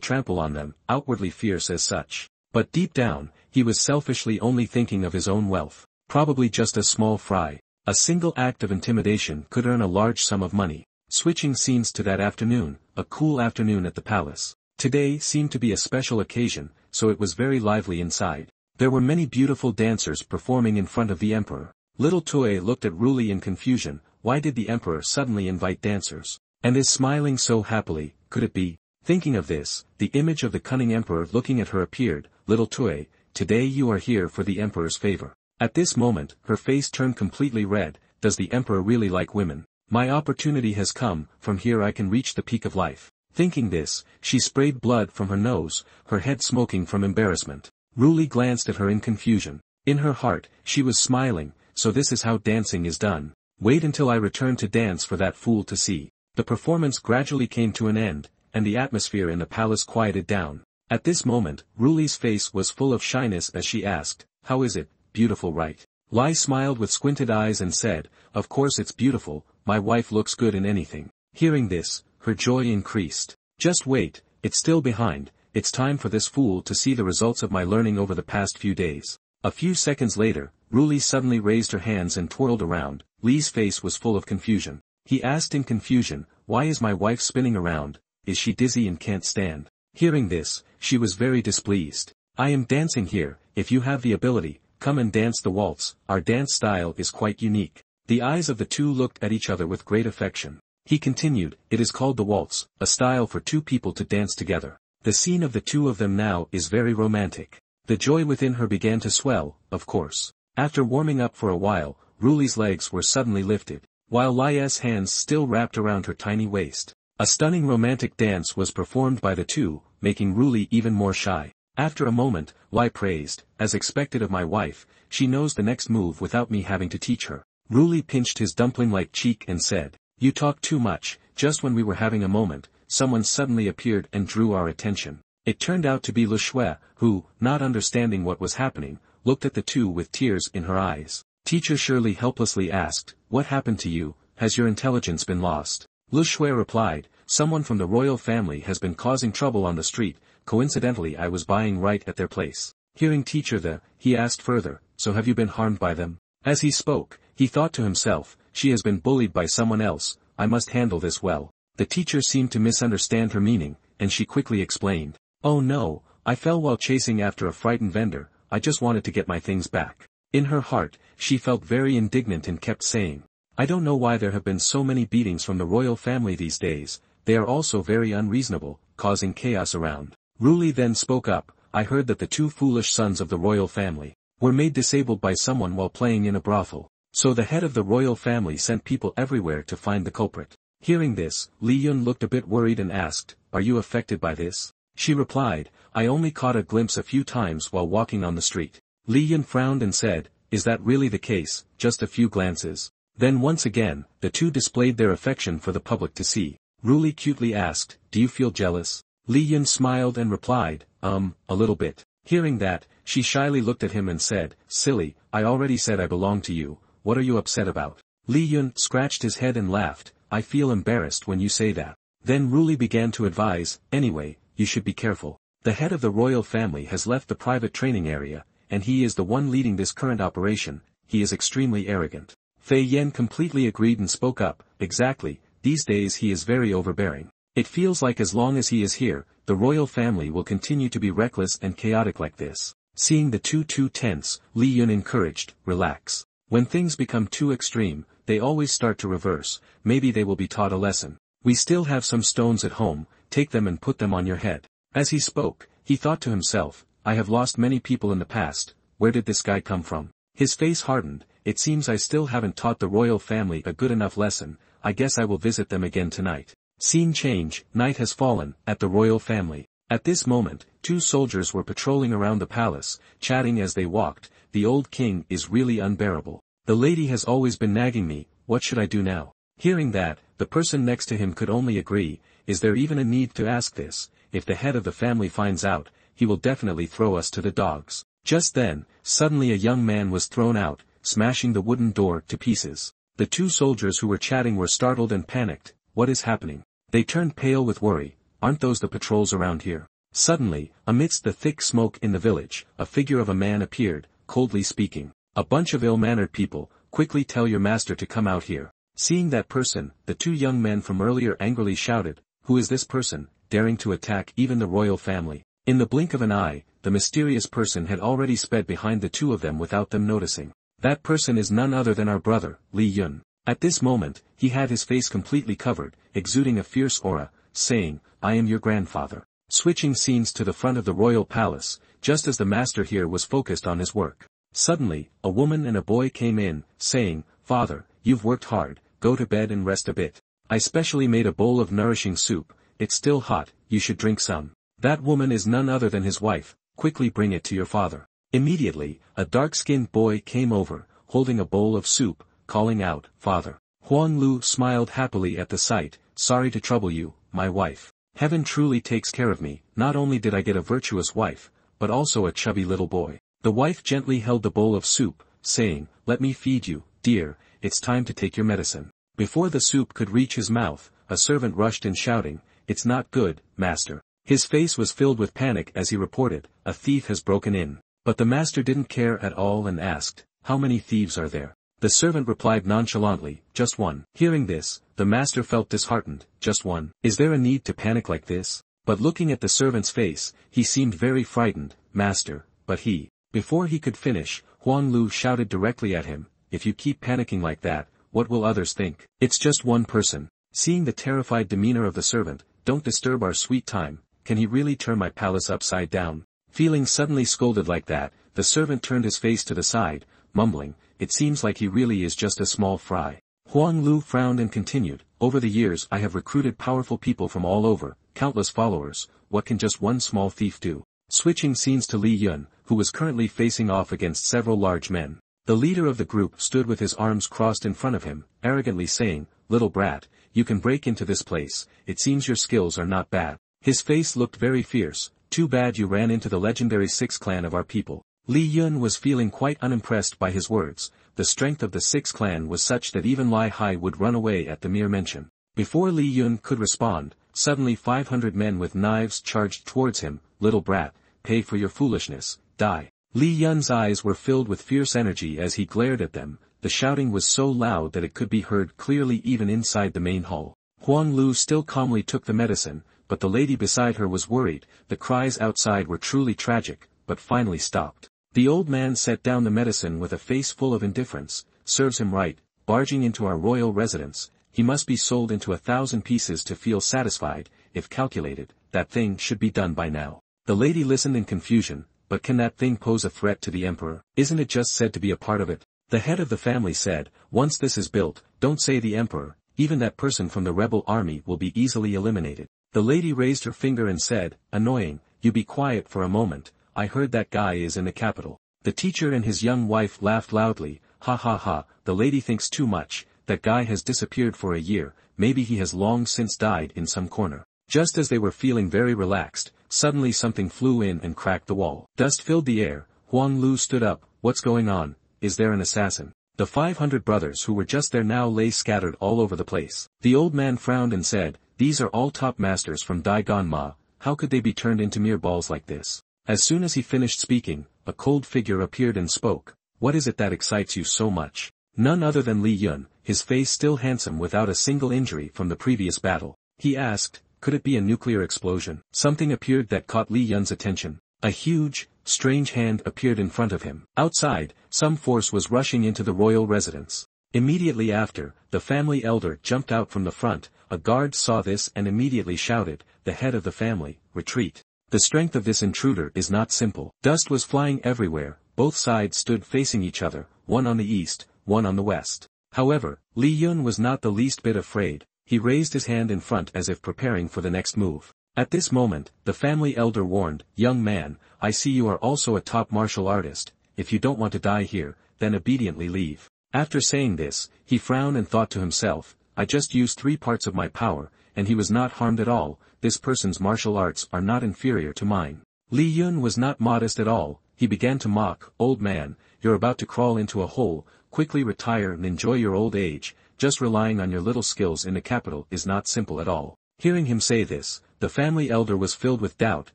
trample on them, outwardly fierce as such. But deep down, he was selfishly only thinking of his own wealth. Probably just a small fry. A single act of intimidation could earn a large sum of money. Switching scenes to that afternoon, a cool afternoon at the palace. Today seemed to be a special occasion, so it was very lively inside. There were many beautiful dancers performing in front of the emperor. Little Toei looked at Ruli in confusion. Why did the emperor suddenly invite dancers? And is smiling so happily, could it be? Thinking of this, the image of the cunning emperor looking at her appeared. Little Toei, today you are here for the emperor's favor. At this moment, her face turned completely red. Does the emperor really like women? My opportunity has come, from here I can reach the peak of life. Thinking this, she sprayed blood from her nose, her head smoking from embarrassment. Ruli glanced at her in confusion. In her heart, she was smiling, so this is how dancing is done. Wait until I return to dance for that fool to see. The performance gradually came to an end, and the atmosphere in the palace quieted down. At this moment, Ruli's face was full of shyness as she asked, How is it, beautiful right? Lai smiled with squinted eyes and said, Of course it's beautiful, my wife looks good in anything. Hearing this, her joy increased. Just wait, it's still behind, it's time for this fool to see the results of my learning over the past few days. A few seconds later, Ruli suddenly raised her hands and twirled around. Li's face was full of confusion. He asked in confusion, Why is my wife spinning around? Is she dizzy and can't stand? Hearing this, she was very displeased. I am dancing here, if you have the ability, come and dance the waltz, our dance style is quite unique. The eyes of the two looked at each other with great affection. He continued, it is called the waltz, a style for two people to dance together. The scene of the two of them now is very romantic. The joy within her began to swell, of course. After warming up for a while, Ruli's legs were suddenly lifted, while Lia's hands still wrapped around her tiny waist. A stunning romantic dance was performed by the two, making Ruli even more shy. After a moment, Lai praised, as expected of my wife, she knows the next move without me having to teach her. Ruli pinched his dumpling-like cheek and said, you talk too much. Just when we were having a moment, someone suddenly appeared and drew our attention. It turned out to be Le Shui, who, not understanding what was happening, looked at the two with tears in her eyes. Teacher Shirley helplessly asked, what happened to you, has your intelligence been lost? Le Shui replied, someone from the royal family has been causing trouble on the street, coincidentally I was buying right at their place. Hearing teacher he asked further, so have you been harmed by them? As he spoke, he thought to himself, she has been bullied by someone else, I must handle this well. The teacher seemed to misunderstand her meaning, and she quickly explained, oh no, I fell while chasing after a frightened vendor, I just wanted to get my things back. In her heart, she felt very indignant and kept saying, I don't know why there have been so many beatings from the royal family these days, they are also very unreasonable, causing chaos around. Ruli then spoke up, I heard that the two foolish sons of the royal family were made disabled by someone while playing in a brothel. So the head of the royal family sent people everywhere to find the culprit. Hearing this, Li Yun looked a bit worried and asked, are you affected by this? She replied, I only caught a glimpse a few times while walking on the street. Li Yun frowned and said, is that really the case, just a few glances? Then once again, the two displayed their affection for the public to see. Ruli cutely asked, do you feel jealous? Li Yun smiled and replied, a little bit. Hearing that, she shyly looked at him and said, silly, I already said I belong to you. What are you upset about? Li Yun scratched his head and laughed, I feel embarrassed when you say that. Then Ruli began to advise, anyway, you should be careful. The head of the royal family has left the private training area, and he is the one leading this current operation, he is extremely arrogant. Fei Yen completely agreed and spoke up, exactly, these days he is very overbearing. It feels like as long as he is here, the royal family will continue to be reckless and chaotic like this. Seeing the two too tense, Li Yun encouraged, relax. When things become too extreme, they always start to reverse, maybe they will be taught a lesson. We still have some stones at home, take them and put them on your head. As he spoke, he thought to himself, I have lost many people in the past, where did this guy come from? His face hardened, it seems I still haven't taught the royal family a good enough lesson, I guess I will visit them again tonight. Scene change, night has fallen, at the royal family. At this moment, two soldiers were patrolling around the palace, chatting as they walked, the old king is really unbearable. The lady has always been nagging me, what should I do now? Hearing that, the person next to him could only agree, is there even a need to ask this? If the head of the family finds out, he will definitely throw us to the dogs. Just then, suddenly a young man was thrown out, smashing the wooden door to pieces. The two soldiers who were chatting were startled and panicked, what is happening? They turned pale with worry, aren't those the patrols around here? Suddenly, amidst the thick smoke in the village, a figure of a man appeared, coldly speaking. A bunch of ill-mannered people, quickly tell your master to come out here. Seeing that person, the two young men from earlier angrily shouted, who is this person, daring to attack even the royal family? In the blink of an eye, the mysterious person had already sped behind the two of them without them noticing. That person is none other than our brother, Li Yun. At this moment, he had his face completely covered, exuding a fierce aura, saying, I am your grandfather. Switching scenes to the front of the royal palace, just as the master here was focused on his work. Suddenly, a woman and a boy came in, saying, Father, you've worked hard, go to bed and rest a bit. I specially made a bowl of nourishing soup, it's still hot, you should drink some. That woman is none other than his wife, quickly bring it to your father. Immediately, a dark-skinned boy came over, holding a bowl of soup, calling out, Father. Huang Lu smiled happily at the sight, sorry to trouble you, my wife. Heaven truly takes care of me, not only did I get a virtuous wife, but also a chubby little boy. The wife gently held the bowl of soup, saying, let me feed you, dear, it's time to take your medicine. Before the soup could reach his mouth, a servant rushed in shouting, it's not good, master. His face was filled with panic as he reported, a thief has broken in. But the master didn't care at all and asked, how many thieves are there? The servant replied nonchalantly, just one. Hearing this, the master felt disheartened, just one. Is there a need to panic like this? But looking at the servant's face, he seemed very frightened, master, but he. Before he could finish, Huang Lu shouted directly at him, if you keep panicking like that, what will others think? It's just one person. Seeing the terrified demeanor of the servant, don't disturb our sweet time, can he really turn my palace upside down? Feeling suddenly scolded like that, the servant turned his face to the side, mumbling, it seems like he really is just a small fry. Huang Lu frowned and continued, over the years I have recruited powerful people from all over, countless followers, what can just one small thief do? Switching scenes to Li Yun, who was currently facing off against several large men. The leader of the group stood with his arms crossed in front of him, arrogantly saying, little brat, you can break into this place, it seems your skills are not bad. His face looked very fierce, too bad you ran into the legendary 6 clan of our people. Li Yun was feeling quite unimpressed by his words, the strength of the 6 clan was such that even Lai Hai would run away at the mere mention. Before Li Yun could respond, suddenly 500 men with knives charged towards him, little brat, pay for your foolishness, die. Li Yun's eyes were filled with fierce energy as he glared at them, the shouting was so loud that it could be heard clearly even inside the main hall. Huang Lu still calmly took the medicine, but the lady beside her was worried, the cries outside were truly tragic, but finally stopped. The old man set down the medicine with a face full of indifference, serves him right, barging into our royal residence, he must be sold into 1,000 pieces to feel satisfied, if calculated, that thing should be done by now. The lady listened in confusion, but can that thing pose a threat to the emperor? Isn't it just said to be a part of it? The head of the family said, once this is built, don't say the emperor, even that person from the rebel army will be easily eliminated. The lady raised her finger and said, annoying, you be quiet for a moment, I heard that guy is in the capital. The teacher and his young wife laughed loudly, ha ha ha, the lady thinks too much, that guy has disappeared for a year, maybe he has long since died in some corner. Just as they were feeling very relaxed, suddenly something flew in and cracked the wall. Dust filled the air, Huang Lu stood up, what's going on, is there an assassin? The 500 brothers who were just there now lay scattered all over the place. The old man frowned and said, these are all top masters from Daigon Ma, how could they be turned into mere balls like this? As soon as he finished speaking, a cold figure appeared and spoke, what is it that excites you so much? None other than Li Yun, his face still handsome without a single injury from the previous battle. He asked, could it be a nuclear explosion? Something appeared that caught Li Yun's attention. A huge, strange hand appeared in front of him. Outside, some force was rushing into the royal residence. Immediately after, the family elder jumped out from the front, a guard saw this and immediately shouted, the head of the family, retreat. The strength of this intruder is not simple. Dust was flying everywhere, both sides stood facing each other, one on the east, one on the west. However, Li Yun was not the least bit afraid, he raised his hand in front as if preparing for the next move. At this moment, the family elder warned, young man, I see you are also a top martial artist, if you don't want to die here, then obediently leave. After saying this, he frowned and thought to himself, I just used 3 parts of my power, and he was not harmed at all, this person's martial arts are not inferior to mine. Li Yun was not modest at all, he began to mock, old man, you're about to crawl into a hole, quickly retire and enjoy your old age, just relying on your little skills in the capital is not simple at all. Hearing him say this, the family elder was filled with doubt,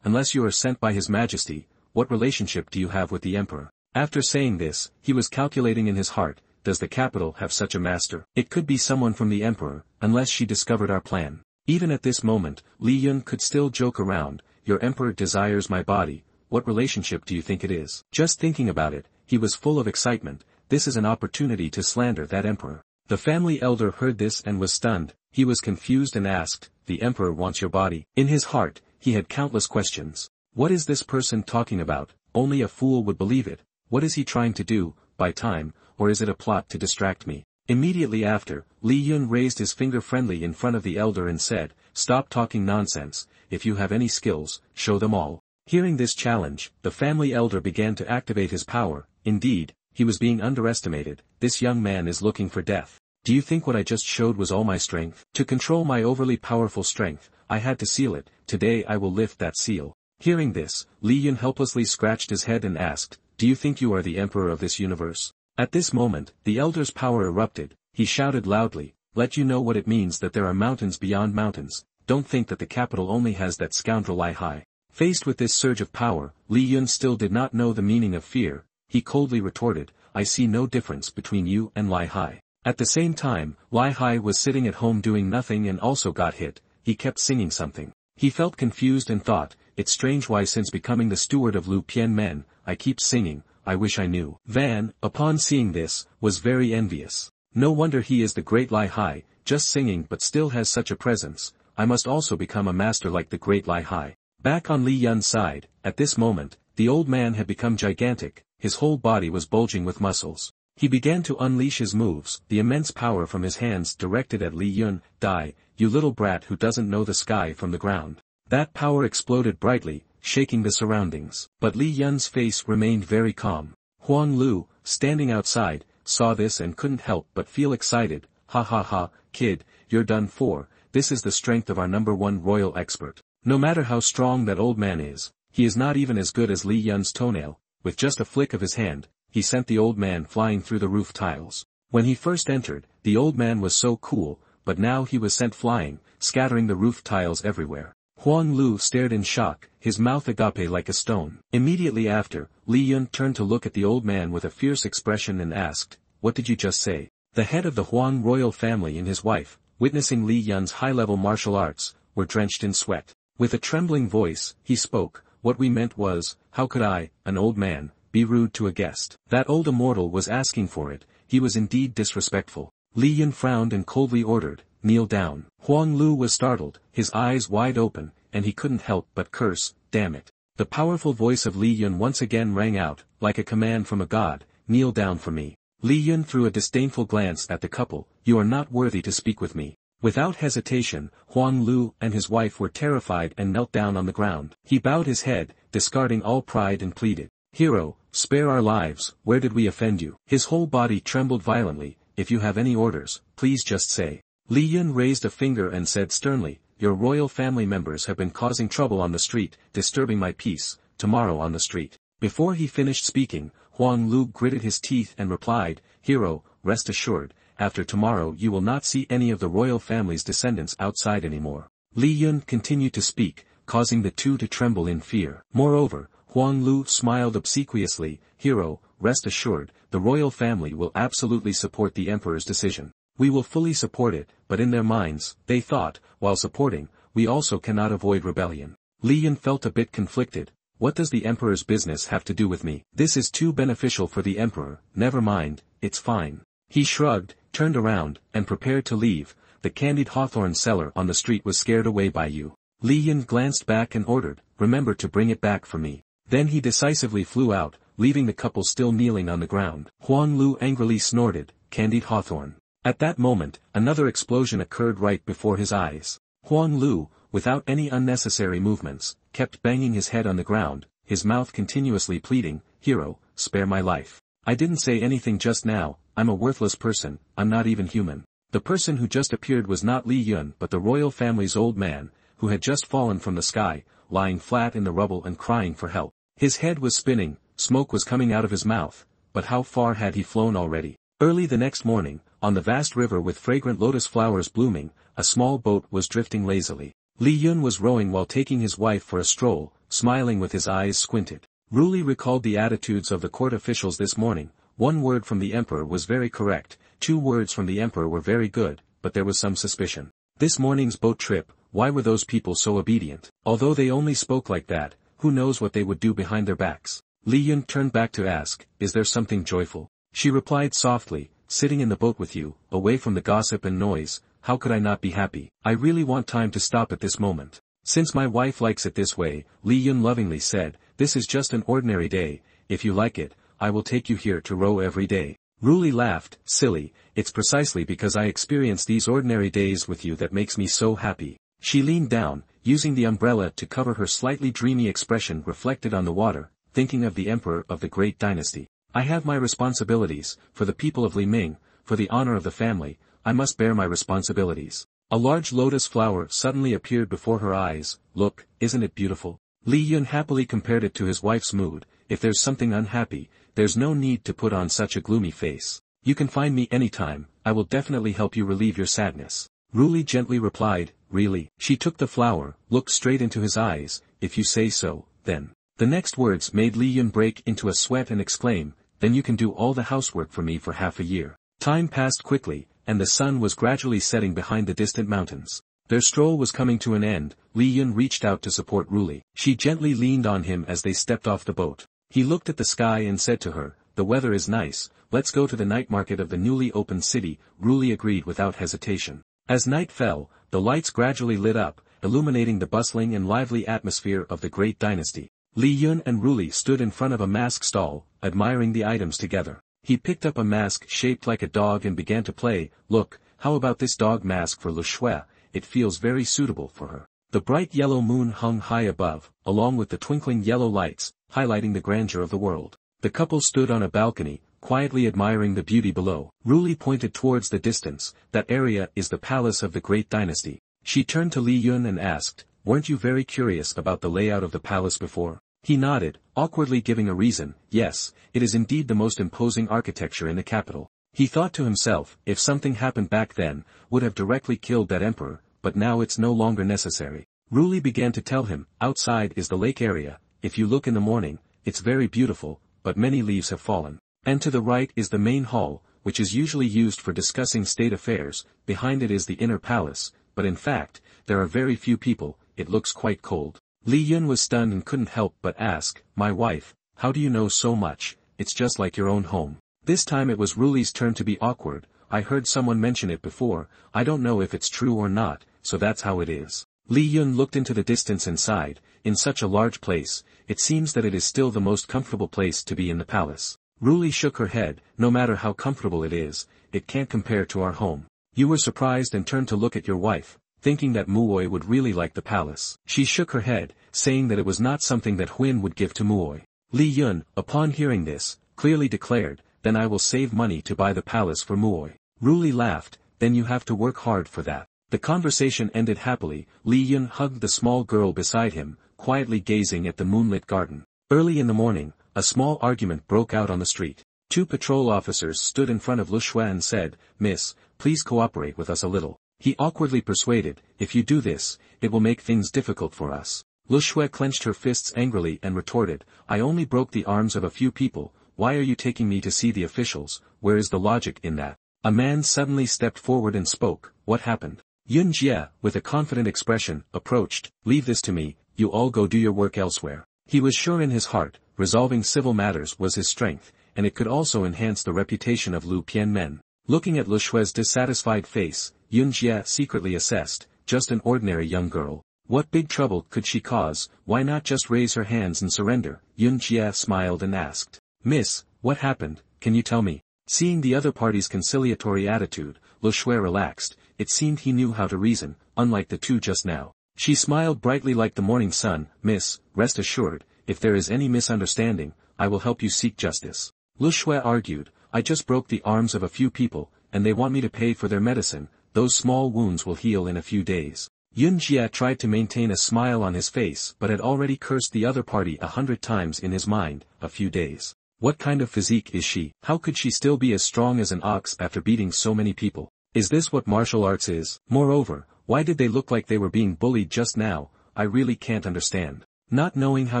unless you are sent by his majesty, what relationship do you have with the emperor? After saying this, he was calculating in his heart, does the capital have such a master? It could be someone from the emperor, unless she discovered our plan. Even at this moment, Li Yun could still joke around, your emperor desires my body, what relationship do you think it is? Just thinking about it, he was full of excitement, this is an opportunity to slander that emperor. The family elder heard this and was stunned, he was confused and asked, the emperor wants your body. In his heart, he had countless questions. What is this person talking about? Only a fool would believe it. What is he trying to do, buy time, or is it a plot to distract me? Immediately after, Li Yun raised his finger friendly in front of the elder and said, stop talking nonsense, if you have any skills, show them all. Hearing this challenge, the family elder began to activate his power, indeed, he was being underestimated, this young man is looking for death. Do you think what I just showed was all my strength? To control my overly powerful strength, I had to seal it, today I will lift that seal. Hearing this, Li Yun helplessly scratched his head and asked, do you think you are the emperor of this universe? At this moment, the elder's power erupted, he shouted loudly, let you know what it means that there are mountains beyond mountains, don't think that the capital only has that scoundrel Lai Hai. Faced with this surge of power, Li Yun still did not know the meaning of fear, he coldly retorted, I see no difference between you and Lai Hai. At the same time, Lai Hai was sitting at home doing nothing and also got hit, he kept singing something. He felt confused and thought, it's strange why since becoming the steward of Lu Pian Men, I keep singing, I wish I knew. Van, upon seeing this, was very envious. No wonder he is the great Li Hai, just singing but still has such a presence. I must also become a master like the great Li Hai. Back on Li Yun's side, at this moment, the old man had become gigantic, his whole body was bulging with muscles. He began to unleash his moves, the immense power from his hands directed at Li Yun. Die, you little brat who doesn't know the sky from the ground. That power exploded brightly, shaking the surroundings. But Li Yun's face remained very calm. Huang Lu, standing outside, saw this and couldn't help but feel excited. Ha ha ha, kid, you're done for. This is the strength of our #1 royal expert. No matter how strong that old man is, he is not even as good as Li Yun's toenail. With just a flick of his hand, he sent the old man flying through the roof tiles. When he first entered, the old man was so cool, but now he was sent flying, scattering the roof tiles everywhere. Huang Lu stared in shock, his mouth agape like a stone. Immediately after, Li Yun turned to look at the old man with a fierce expression and asked, "What did you just say?" The head of the Huang royal family and his wife, witnessing Li Yun's high-level martial arts, were drenched in sweat. With a trembling voice, he spoke, "What we meant was, how could I, an old man, be rude to a guest? That old immortal was asking for it, he was indeed disrespectful." Li Yun frowned and coldly ordered, "Kneel down." Huang Lu was startled, his eyes wide open, and he couldn't help but curse, "Damn it." The powerful voice of Li Yun once again rang out, like a command from a god, "Kneel down for me." Li Yun threw a disdainful glance at the couple, "You are not worthy to speak with me." Without hesitation, Huang Lu and his wife were terrified and knelt down on the ground. He bowed his head, discarding all pride and pleaded, "Hero, spare our lives, where did we offend you?" His whole body trembled violently, "If you have any orders, please just say." Li Yun raised a finger and said sternly, "Your royal family members have been causing trouble on the street, disturbing my peace, tomorrow on the street." Before he finished speaking, Huang Lu gritted his teeth and replied, "Hero, rest assured, after tomorrow you will not see any of the royal family's descendants outside anymore." Li Yun continued to speak, causing the two to tremble in fear. Moreover, Huang Lu smiled obsequiously, "Hero, rest assured, the royal family will absolutely support the emperor's decision. We will fully support it, but in their minds, they thought, while supporting, we also cannot avoid rebellion." Li Yun felt a bit conflicted. What does the emperor's business have to do with me? This is too beneficial for the emperor, never mind, it's fine. He shrugged, turned around, and prepared to leave. The candied hawthorn seller on the street was scared away by you. Li Yun glanced back and ordered, "Remember to bring it back for me." Then he decisively flew out, leaving the couple still kneeling on the ground. Huang Lu angrily snorted, "Candied hawthorn." At that moment, another explosion occurred right before his eyes. Huang Lu, without any unnecessary movements, kept banging his head on the ground, his mouth continuously pleading, "Hero, spare my life. I didn't say anything just now, I'm a worthless person, I'm not even human." The person who just appeared was not Li Yun but the royal family's old man, who had just fallen from the sky, lying flat in the rubble and crying for help. His head was spinning, smoke was coming out of his mouth, but how far had he flown already? Early the next morning, on the vast river with fragrant lotus flowers blooming, a small boat was drifting lazily. Li Yun was rowing while taking his wife for a stroll, smiling with his eyes squinted. Ruli recalled the attitudes of the court officials this morning. One word from the emperor was very correct, 2 words from the emperor were very good, but there was some suspicion. This morning's boat trip, why were those people so obedient? Although they only spoke like that, who knows what they would do behind their backs? Li Yun turned back to ask, "Is there something joyful?" She replied softly, "Sitting in the boat with you, away from the gossip and noise, how could I not be happy? I really want time to stop at this moment. Since my wife likes it this way," Li Yun lovingly said, "this is just an ordinary day, if you like it, I will take you here to row every day." Ruli laughed, "Silly, it's precisely because I experience these ordinary days with you that makes me so happy." She leaned down, using the umbrella to cover her slightly dreamy expression reflected on the water, thinking of the emperor of the great dynasty. "I have my responsibilities, for the people of Li Ming, for the honor of the family, I must bear my responsibilities." A large lotus flower suddenly appeared before her eyes. "Look, isn't it beautiful?" Li Yun happily compared it to his wife's mood. "If there's something unhappy, there's no need to put on such a gloomy face. You can find me anytime, I will definitely help you relieve your sadness." Ruli gently replied, "Really?" She took the flower, looked straight into his eyes, "If you say so, then." The next words made Li Yun break into a sweat and exclaim, "Then you can do all the housework for me for half a year." Time passed quickly, and the sun was gradually setting behind the distant mountains. Their stroll was coming to an end. Li Yun reached out to support Ruli. She gently leaned on him as they stepped off the boat. He looked at the sky and said to her, the weather is nice, let's go to the night market of the newly opened city, Ruli agreed without hesitation. As night fell, the lights gradually lit up, illuminating the bustling and lively atmosphere of the great dynasty. Li Yun and Ruli stood in front of a mask stall, admiring the items together. He picked up a mask shaped like a dog and began to play. Look, how about this dog mask for Lu Shui? It feels very suitable for her. The bright yellow moon hung high above, along with the twinkling yellow lights, highlighting the grandeur of the world. The couple stood on a balcony, quietly admiring the beauty below. Ruli pointed towards the distance. That area is the palace of the great dynasty. She turned to Li Yun and asked, weren't you very curious about the layout of the palace before? He nodded, awkwardly giving a reason. Yes, it is indeed the most imposing architecture in the capital. He thought to himself, if something happened back then, would have directly killed that emperor, but now it's no longer necessary. Ruli began to tell him, outside is the lake area, if you look in the morning, it's very beautiful, but many leaves have fallen. And to the right is the main hall, which is usually used for discussing state affairs, behind it is the inner palace, but in fact, there are very few people, it looks quite cold. Li Yun was stunned and couldn't help but ask, my wife, how do you know so much? It's just like your own home. This time it was Ruli's turn to be awkward. I heard someone mention it before, I don't know if it's true or not, so that's how it is. Li Yun looked into the distance and sighed, in such a large place, it seems that it is still the most comfortable place to be in the palace. Ruli shook her head, no matter how comfortable it is, it can't compare to our home. You were surprised and turned to look at your wife, thinking that Muoi would really like the palace. She shook her head, saying that it was not something that Huin would give to Muoi. Li Yun, upon hearing this, clearly declared, then I will save money to buy the palace for Muoi. Ruli laughed, then you have to work hard for that. The conversation ended happily. Li Yun hugged the small girl beside him, quietly gazing at the moonlit garden. Early in the morning, a small argument broke out on the street. Two patrol officers stood in front of Lu Shui and said, Miss, please cooperate with us a little. He awkwardly persuaded, if you do this, it will make things difficult for us. Lu Shui clenched her fists angrily and retorted, I only broke the arms of a few people, why are you taking me to see the officials, where is the logic in that? A man suddenly stepped forward and spoke, what happened? Yun Jie, with a confident expression, approached, leave this to me, you all go do your work elsewhere. He was sure in his heart, resolving civil matters was his strength, and it could also enhance the reputation of Lu Pianmen. Looking at Lu Shui's dissatisfied face, Yun Jie secretly assessed, just an ordinary young girl. What big trouble could she cause? Why not just raise her hands and surrender? Yun Jie smiled and asked, Miss, what happened, can you tell me? Seeing the other party's conciliatory attitude, Lu Shui relaxed, it seemed he knew how to reason, unlike the two just now. She smiled brightly like the morning sun, Miss, rest assured, if there is any misunderstanding, I will help you seek justice. Lu Shui argued, I just broke the arms of a few people, and they want me to pay for their medicine, those small wounds will heal in a few days. Yun Jie tried to maintain a smile on his face but had already cursed the other party 100 times in his mind, a few days. What kind of physique is she? How could she still be as strong as an ox after beating so many people? Is this what martial arts is? Moreover, why did they look like they were being bullied just now? I really can't understand. Not knowing how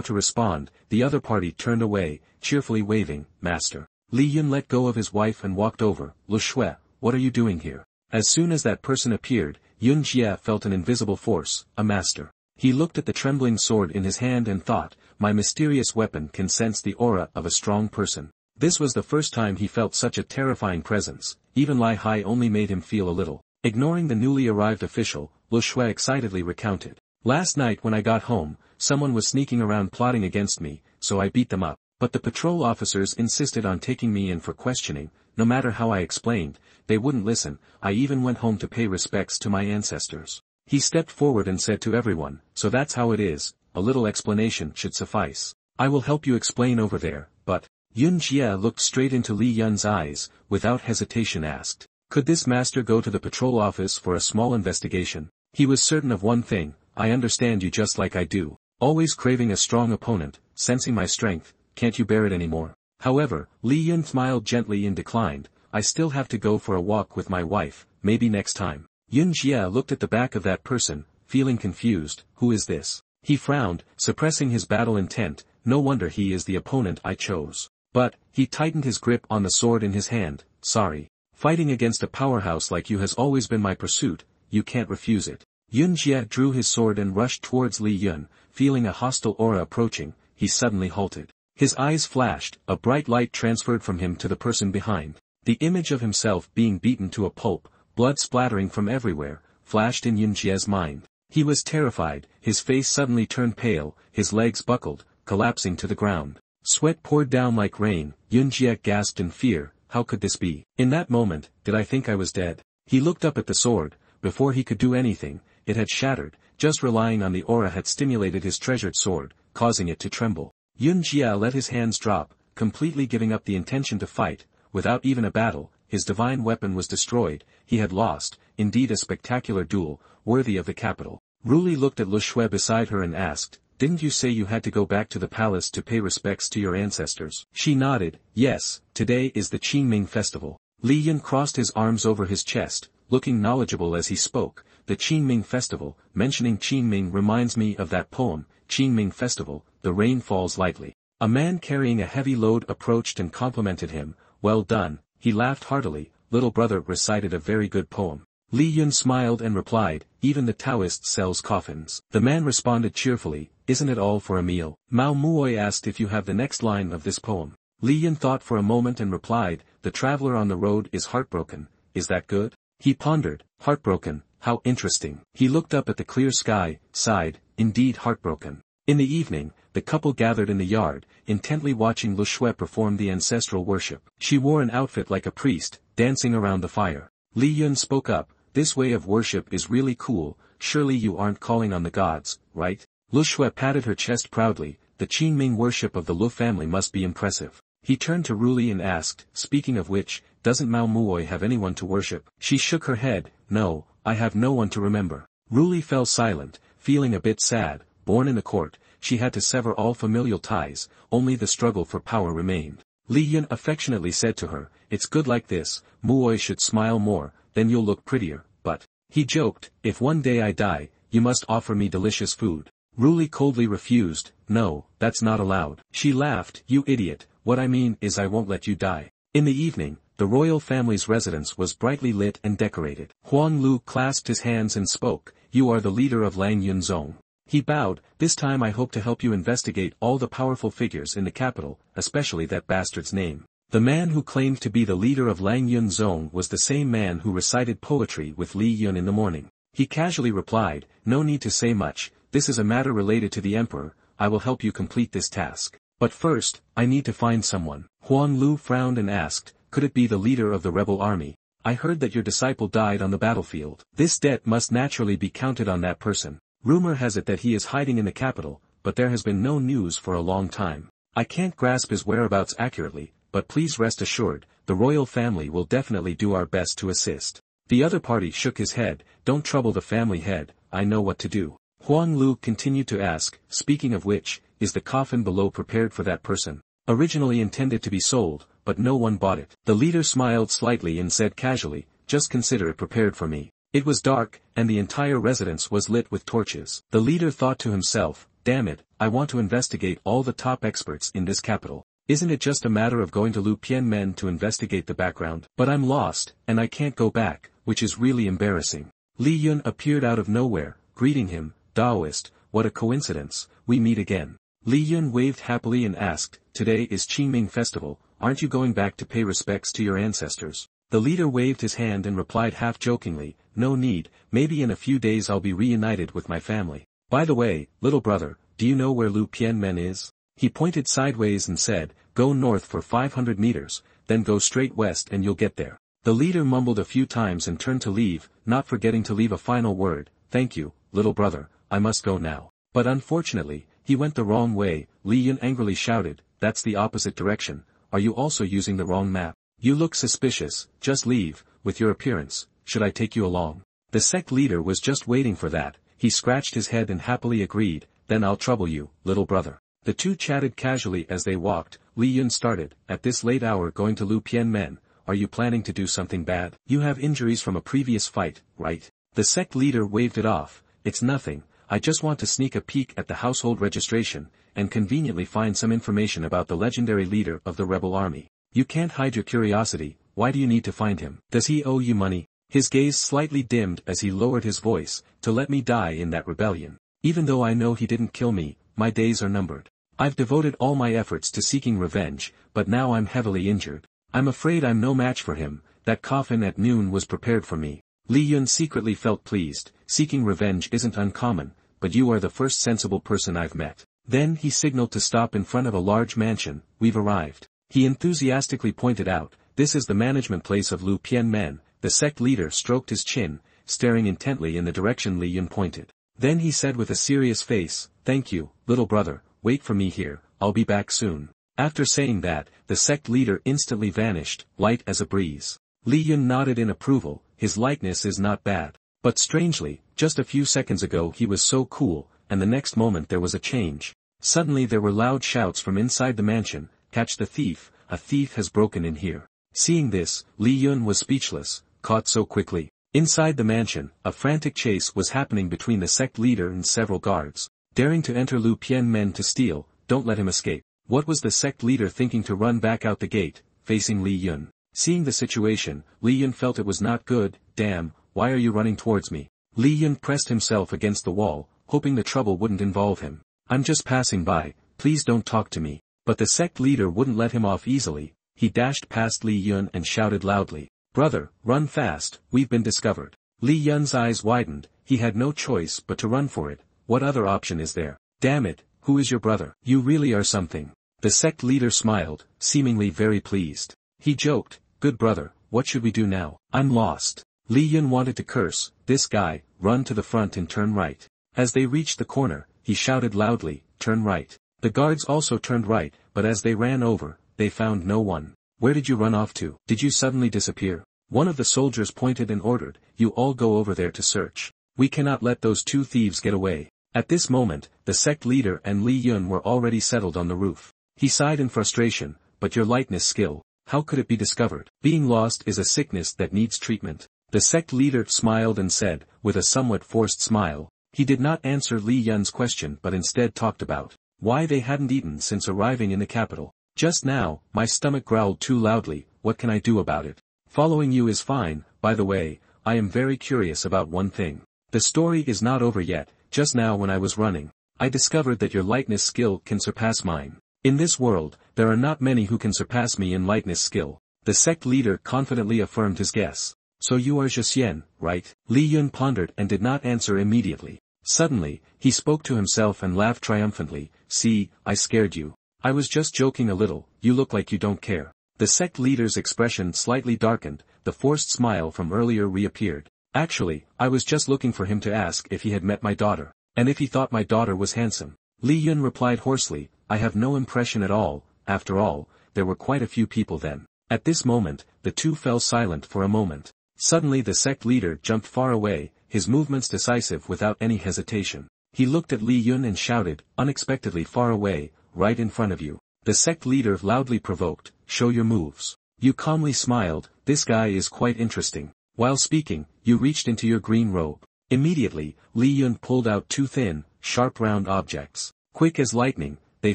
to respond, the other party turned away, cheerfully waving, Master. Li Yun let go of his wife and walked over, Lu Shui, what are you doing here? As soon as that person appeared, Yun Jie felt an invisible force, a master. He looked at the trembling sword in his hand and thought, my mysterious weapon can sense the aura of a strong person. This was the first time he felt such a terrifying presence, even Lai Hai only made him feel a little. Ignoring the newly arrived official, Lu Shui excitedly recounted. Last night when I got home, someone was sneaking around plotting against me, so I beat them up. But the patrol officers insisted on taking me in for questioning, no matter how I explained, they wouldn't listen, I even went home to pay respects to my ancestors. He stepped forward and said to everyone, so that's how it is, a little explanation should suffice. I will help you explain over there, but, Yun Jie looked straight into Li Yun's eyes, without hesitation asked, could this master go to the patrol office for a small investigation? He was certain of one thing, I understand you just like I do, always craving a strong opponent, sensing my strength, can't you bear it anymore? However, Li Yun smiled gently and declined, I still have to go for a walk with my wife, maybe next time. Yun Jie looked at the back of that person, feeling confused, who is this? He frowned, suppressing his battle intent, no wonder he is the opponent I chose. But, he tightened his grip on the sword in his hand, sorry. Fighting against a powerhouse like you has always been my pursuit, you can't refuse it. Yun Jie drew his sword and rushed towards Li Yun, feeling a hostile aura approaching, he suddenly halted. His eyes flashed, a bright light transferred from him to the person behind. The image of himself being beaten to a pulp, blood splattering from everywhere, flashed in Yunjie's mind. He was terrified, his face suddenly turned pale, his legs buckled, collapsing to the ground. Sweat poured down like rain. Yunjie gasped in fear, how could this be? In that moment, did I think I was dead? He looked up at the sword. Before he could do anything, it had shattered, just relying on the aura had stimulated his treasured sword, causing it to tremble. Yunjie let his hands drop, completely giving up the intention to fight. Without even a battle, his divine weapon was destroyed. He had lost, indeed a spectacular duel, worthy of the capital. Ruli looked at Lu Shui beside her and asked, didn't you say you had to go back to the palace to pay respects to your ancestors? She nodded, yes, today is the Qingming festival. Li Yun crossed his arms over his chest, looking knowledgeable as he spoke. The Qingming festival, mentioning Qingming reminds me of that poem, Qingming festival, the rain falls lightly. A man carrying a heavy load approached and complimented him. Well done, he laughed heartily, little brother recited a very good poem. Li Yun smiled and replied, even the Taoist sells coffins. The man responded cheerfully, isn't it all for a meal? Mao Muoi asked if you have the next line of this poem. Li Yun thought for a moment and replied, the traveler on the road is heartbroken, is that good? He pondered, heartbroken, how interesting. He looked up at the clear sky, sighed, indeed heartbroken. In the evening, the couple gathered in the yard, intently watching Lu Shui perform the ancestral worship. She wore an outfit like a priest, dancing around the fire. Li Yun spoke up, this way of worship is really cool, surely you aren't calling on the gods, right? Lu Shui patted her chest proudly, the Qingming worship of the Lu family must be impressive. He turned to Ruli and asked, speaking of which, doesn't Mao Muoi have anyone to worship? She shook her head, no, I have no one to remember. Ruli fell silent, feeling a bit sad. Born in the court, she had to sever all familial ties, only the struggle for power remained. Li Yun affectionately said to her, it's good like this, Muoi should smile more, then you'll look prettier, but, he joked, if one day I die, you must offer me delicious food. Ruli coldly refused, no, that's not allowed. She laughed, you idiot, what I mean is I won't let you die. In the evening, the royal family's residence was brightly lit and decorated. Huang Lu clasped his hands and spoke, you are the leader of Lang Yunzong. He bowed, this time I hope to help you investigate all the powerful figures in the capital, especially that bastard's name. The man who claimed to be the leader of Lang Yunzong was the same man who recited poetry with Li Yun in the morning. He casually replied, no need to say much, this is a matter related to the emperor, I will help you complete this task. But first, I need to find someone. Huang Lu frowned and asked, could it be the leader of the rebel army? I heard that your disciple died on the battlefield. This debt must naturally be counted on that person. Rumor has it that he is hiding in the capital, but there has been no news for a long time. I can't grasp his whereabouts accurately, but please rest assured, the royal family will definitely do our best to assist. The other party shook his head, don't trouble the family head, I know what to do. Huang Lu continued to ask, speaking of which, is the coffin below prepared for that person? Originally intended to be sold, but no one bought it. The leader smiled slightly and said casually, just consider it prepared for me. It was dark, and the entire residence was lit with torches. The leader thought to himself, damn it, I want to investigate all the top experts in this capital. Isn't it just a matter of going to Lu Pianmen to investigate the background? But I'm lost, and I can't go back, which is really embarrassing. Li Yun appeared out of nowhere, greeting him, Taoist, what a coincidence, we meet again. Li Yun waved happily and asked, today is Qingming festival, aren't you going back to pay respects to your ancestors? The leader waved his hand and replied half-jokingly, no need, maybe in a few days I'll be reunited with my family. By the way, little brother, do you know where Lu Pianmen is? He pointed sideways and said, go north for 500 meters, then go straight west and you'll get there. The leader mumbled a few times and turned to leave, not forgetting to leave a final word, thank you, little brother, I must go now. But unfortunately, he went the wrong way. Li Yun angrily shouted, that's the opposite direction, are you also using the wrong map? You look suspicious, just leave, with your appearance, should I take you along? The sect leader was just waiting for that, he scratched his head and happily agreed, then I'll trouble you, little brother. The two chatted casually as they walked. Li Yun started, at this late hour going to Lu Pianmen, are you planning to do something bad? You have injuries from a previous fight, right? The sect leader waved it off, it's nothing, I just want to sneak a peek at the household registration, and conveniently find some information about the legendary leader of the rebel army. You can't hide your curiosity, why do you need to find him? Does he owe you money? His gaze slightly dimmed as he lowered his voice, to let me die in that rebellion. Even though I know he didn't kill me, my days are numbered. I've devoted all my efforts to seeking revenge, but now I'm heavily injured. I'm afraid I'm no match for him. That coffin at noon was prepared for me. Li Yun secretly felt pleased. Seeking revenge isn't uncommon, but you are the first sensible person I've met. Then he signaled to stop in front of a large mansion. We've arrived. He enthusiastically pointed out, this is the management place of Lu Pianmen. The sect leader stroked his chin, staring intently in the direction Li Yun pointed. Then he said with a serious face, thank you, little brother, wait for me here, I'll be back soon. After saying that, the sect leader instantly vanished, light as a breeze. Li Yun nodded in approval. His likeness is not bad. But strangely, just a few seconds ago he was so cool, and the next moment there was a change. Suddenly there were loud shouts from inside the mansion, catch the thief, a thief has broken in here. Seeing this, Li Yun was speechless, caught so quickly. Inside the mansion, a frantic chase was happening between the sect leader and several guards. Daring to enter Lu Pianmen to steal, don't let him escape. What was the sect leader thinking to run back out the gate, facing Li Yun? Seeing the situation, Li Yun felt it was not good. Damn, why are you running towards me? Li Yun pressed himself against the wall, hoping the trouble wouldn't involve him. I'm just passing by, please don't talk to me. But the sect leader wouldn't let him off easily. He dashed past Li Yun and shouted loudly, brother, run fast, we've been discovered. Li Yun's eyes widened. He had no choice but to run for it. What other option is there? Damn it, who is your brother? You really are something. The sect leader smiled, seemingly very pleased. He joked, good brother, what should we do now? I'm lost. Li Yun wanted to curse, this guy, run to the front and turn right. As they reached the corner, he shouted loudly, turn right. The guards also turned right, but as they ran over, they found no one. Where did you run off to? Did you suddenly disappear? One of the soldiers pointed and ordered, you all go over there to search. We cannot let those two thieves get away. At this moment, the sect leader and Li Yun were already settled on the roof. He sighed in frustration, but your likeness skill, how could it be discovered? Being lost is a sickness that needs treatment. The sect leader smiled and said, with a somewhat forced smile. He did not answer Li Yun's question but instead talked about why they hadn't eaten since arriving in the capital. Just now, my stomach growled too loudly, what can I do about it? Following you is fine. By the way, I am very curious about one thing. The story is not over yet. Just now when I was running, I discovered that your likeness skill can surpass mine. In this world, there are not many who can surpass me in likeness skill. The sect leader confidently affirmed his guess. So you are Zhixian, right? Li Yun pondered and did not answer immediately. Suddenly, he spoke to himself and laughed triumphantly, see, I scared you. I was just joking a little, you look like you don't care. The sect leader's expression slightly darkened, the forced smile from earlier reappeared. Actually, I was just looking for him to ask if he had met my daughter, and if he thought my daughter was handsome. Li Yun replied hoarsely, I have no impression at all. After all, there were quite a few people then. At this moment, the two fell silent for a moment. Suddenly the sect leader jumped far away, his movements decisive without any hesitation. He looked at Li Yun and shouted, unexpectedly far away, right in front of you. The sect leader loudly provoked, show your moves. You calmly smiled, this guy is quite interesting. While speaking, you reached into your green robe. Immediately, Li Yun pulled out two thin, sharp round objects. Quick as lightning, they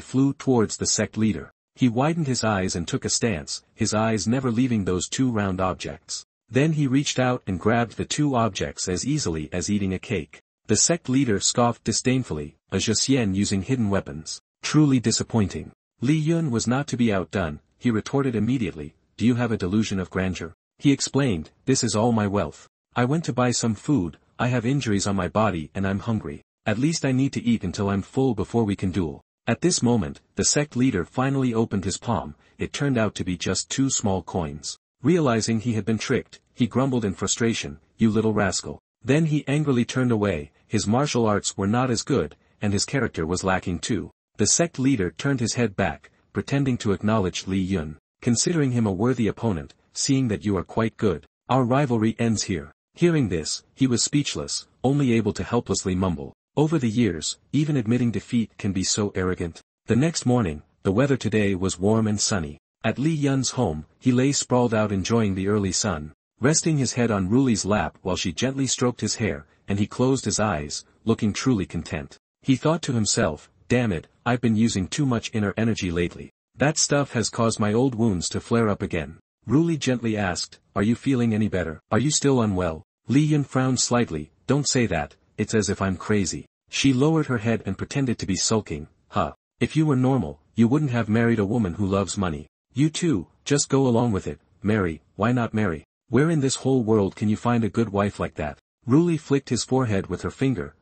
flew towards the sect leader. He widened his eyes and took a stance, his eyes never leaving those two round objects. Then he reached out and grabbed the two objects as easily as eating a cake. The sect leader scoffed disdainfully, a Zhixian using hidden weapons. Truly disappointing. Li Yun was not to be outdone, he retorted immediately, do you have a delusion of grandeur? He explained, this is all my wealth. I went to buy some food, I have injuries on my body and I'm hungry. At least I need to eat until I'm full before we can duel. At this moment, the sect leader finally opened his palm, it turned out to be just two small coins. Realizing he had been tricked, he grumbled in frustration, you little rascal. Then he angrily turned away, his martial arts were not as good, and his character was lacking too. The sect leader turned his head back, pretending to acknowledge Li Yun, considering him a worthy opponent, seeing that you are quite good. Our rivalry ends here. Hearing this, he was speechless, only able to helplessly mumble. Over the years, even admitting defeat can be so arrogant. The next morning, the weather today was warm and sunny. At Li Yun's home, he lay sprawled out enjoying the early sun, resting his head on Ruli's lap while she gently stroked his hair, and he closed his eyes, looking truly content. He thought to himself, damn it, I've been using too much inner energy lately. That stuff has caused my old wounds to flare up again. Ruli gently asked, are you feeling any better? Are you still unwell? Li Yun frowned slightly, don't say that, it's as if I'm crazy. She lowered her head and pretended to be sulking, huh. If you were normal, you wouldn't have married a woman who loves money. You too, just go along with it, marry, why not marry? Where in this whole world can you find a good wife like that? Ruli flicked his forehead with her finger.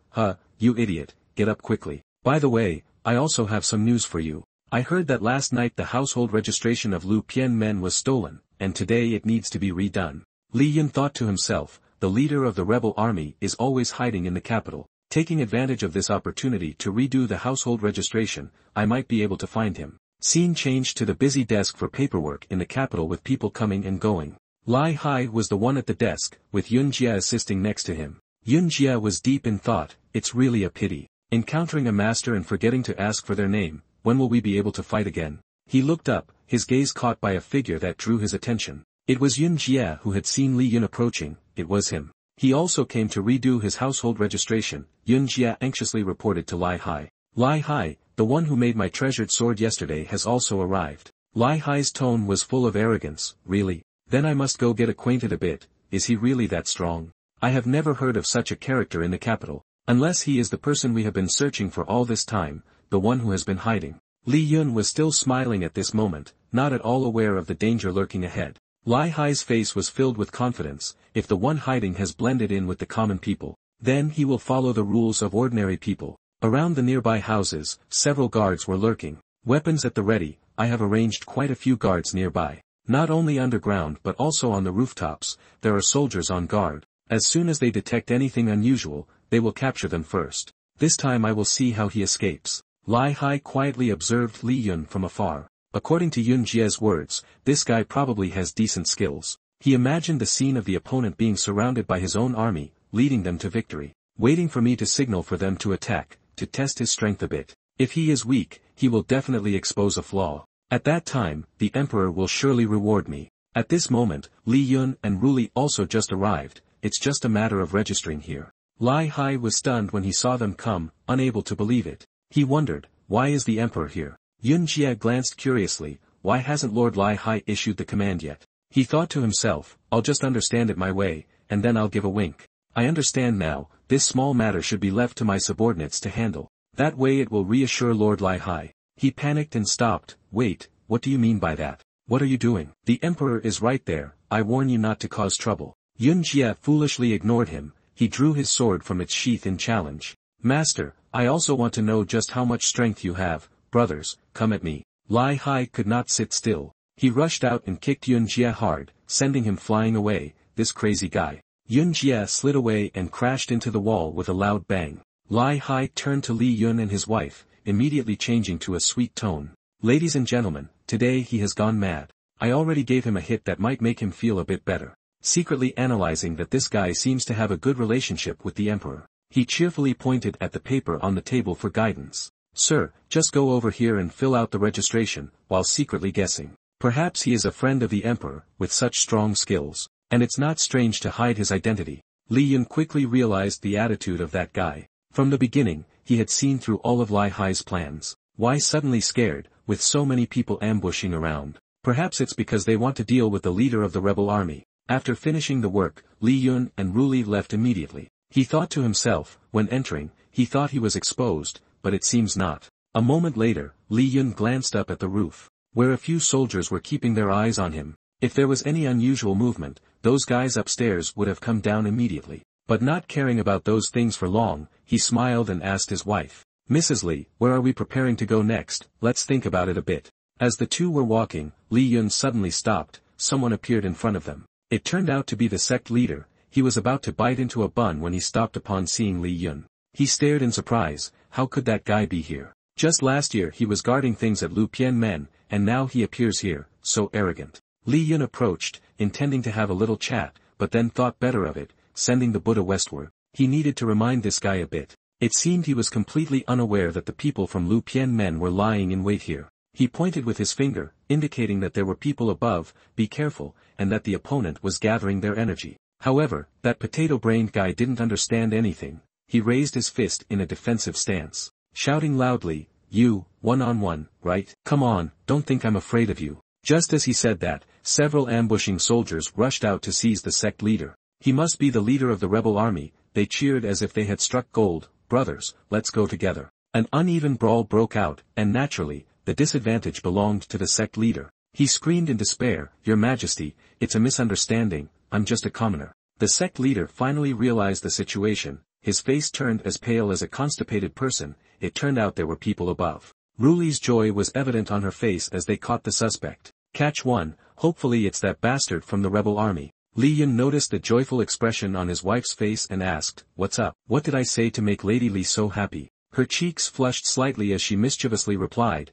You idiot, get up quickly. By the way, I also have some news for you. I heard that last night the household registration of Lu Pian Men was stolen, and today it needs to be redone. Li Yun thought to himself, the leader of the rebel army is always hiding in the capital. Taking advantage of this opportunity to redo the household registration, I might be able to find him. Scene changed to the busy desk for paperwork in the capital with people coming and going. Lai Hai was the one at the desk, with Yun Jia assisting next to him. Yun Jia was deep in thought. It's really a pity. Encountering a master and forgetting to ask for their name, when will we be able to fight again? He looked up, his gaze caught by a figure that drew his attention. It was Yun Jia who had seen Li Yun approaching. It was him. He also came to redo his household registration, Yun Jia anxiously reported to Lai Hai. Lai Hai, the one who made my treasured sword yesterday has also arrived. Lai Hai's tone was full of arrogance. Really? Then I must go get acquainted a bit. Is he really that strong? I have never heard of such a character in the capital. Unless he is the person we have been searching for all this time, the one who has been hiding. Li Yun was still smiling at this moment, not at all aware of the danger lurking ahead. Lai Hai's face was filled with confidence. If the one hiding has blended in with the common people, then he will follow the rules of ordinary people. Around the nearby houses, several guards were lurking. Weapons at the ready. I have arranged quite a few guards nearby. Not only underground but also on the rooftops, there are soldiers on guard. As soon as they detect anything unusual, they will capture them first. This time I will see how he escapes. Lai Hai quietly observed Li Yun from afar. According to Yun Jia's words, this guy probably has decent skills. He imagined the scene of the opponent being surrounded by his own army, leading them to victory, waiting for me to signal for them to attack, to test his strength a bit. If he is weak, he will definitely expose a flaw. At that time, the emperor will surely reward me. At this moment, Li Yun and Ruli also just arrived. It's just a matter of registering here. Lai Hai was stunned when he saw them come, unable to believe it. He wondered, why is the emperor here? Yun Jia glanced curiously, why hasn't Lord Lai Hai issued the command yet? He thought to himself, I'll just understand it my way, and then I'll give a wink. I understand now, this small matter should be left to my subordinates to handle. That way it will reassure Lord Lai Hai. He panicked and stopped. Wait, what do you mean by that? What are you doing? The emperor is right there, I warn you not to cause trouble. Yun Jia foolishly ignored him. He drew his sword from its sheath in challenge. Master, I also want to know just how much strength you have. Brothers, come at me. Lai Hai could not sit still. He rushed out and kicked Yun Jia hard, sending him flying away. This crazy guy. Yun Jia slid away and crashed into the wall with a loud bang. Lai Hai turned to Li Yun and his wife, immediately changing to a sweet tone. Ladies and gentlemen, today he has gone mad. I already gave him a hit that might make him feel a bit better. Secretly analyzing that this guy seems to have a good relationship with the emperor, he cheerfully pointed at the paper on the table for guidance. Sir, just go over here and fill out the registration, while secretly guessing. Perhaps he is a friend of the emperor, with such strong skills, and it's not strange to hide his identity. Li Yun quickly realized the attitude of that guy. From the beginning, he had seen through all of Lai Hai's plans. Why suddenly scared, with so many people ambushing around? Perhaps it's because they want to deal with the leader of the rebel army. After finishing the work, Li Yun and Ruli left immediately. He thought to himself, when entering, he thought he was exposed, but it seems not. A moment later, Li Yun glanced up at the roof, where a few soldiers were keeping their eyes on him. If there was any unusual movement, those guys upstairs would have come down immediately. But not caring about those things for long, he smiled and asked his wife, Mrs. Li, where are we preparing to go next? Let's think about it a bit. As the two were walking, Li Yun suddenly stopped. Someone appeared in front of them. It turned out to be the sect leader. He was about to bite into a bun when he stopped upon seeing Li Yun. He stared in surprise. How could that guy be here? Just last year he was guarding things at Lu Pian Men, and now he appears here, so arrogant. Li Yun approached, intending to have a little chat, but then thought better of it, sending the Buddha westward. He needed to remind this guy a bit. It seemed he was completely unaware that the people from Lu Pian Men were lying in wait here. He pointed with his finger, indicating that there were people above, be careful, and that the opponent was gathering their energy. However, that potato-brained guy didn't understand anything. He raised his fist in a defensive stance, shouting loudly, You, one-on-one, right? Come on, don't think I'm afraid of you. Just as he said that, several ambushing soldiers rushed out to seize the sect leader. He must be the leader of the rebel army. They cheered as if they had struck gold. Brothers, let's go together. An uneven brawl broke out, and naturally, the disadvantage belonged to the sect leader. He screamed in despair, "Your Majesty, it's a misunderstanding, I'm just a commoner." The sect leader finally realized the situation, his face turned as pale as a constipated person. It turned out there were people above. Ruli's joy was evident on her face as they caught the suspect. "Catch one, hopefully it's that bastard from the rebel army." Li Yun noticed the joyful expression on his wife's face and asked, "What's up? What did I say to make Lady Li so happy?" Her cheeks flushed slightly as she mischievously replied,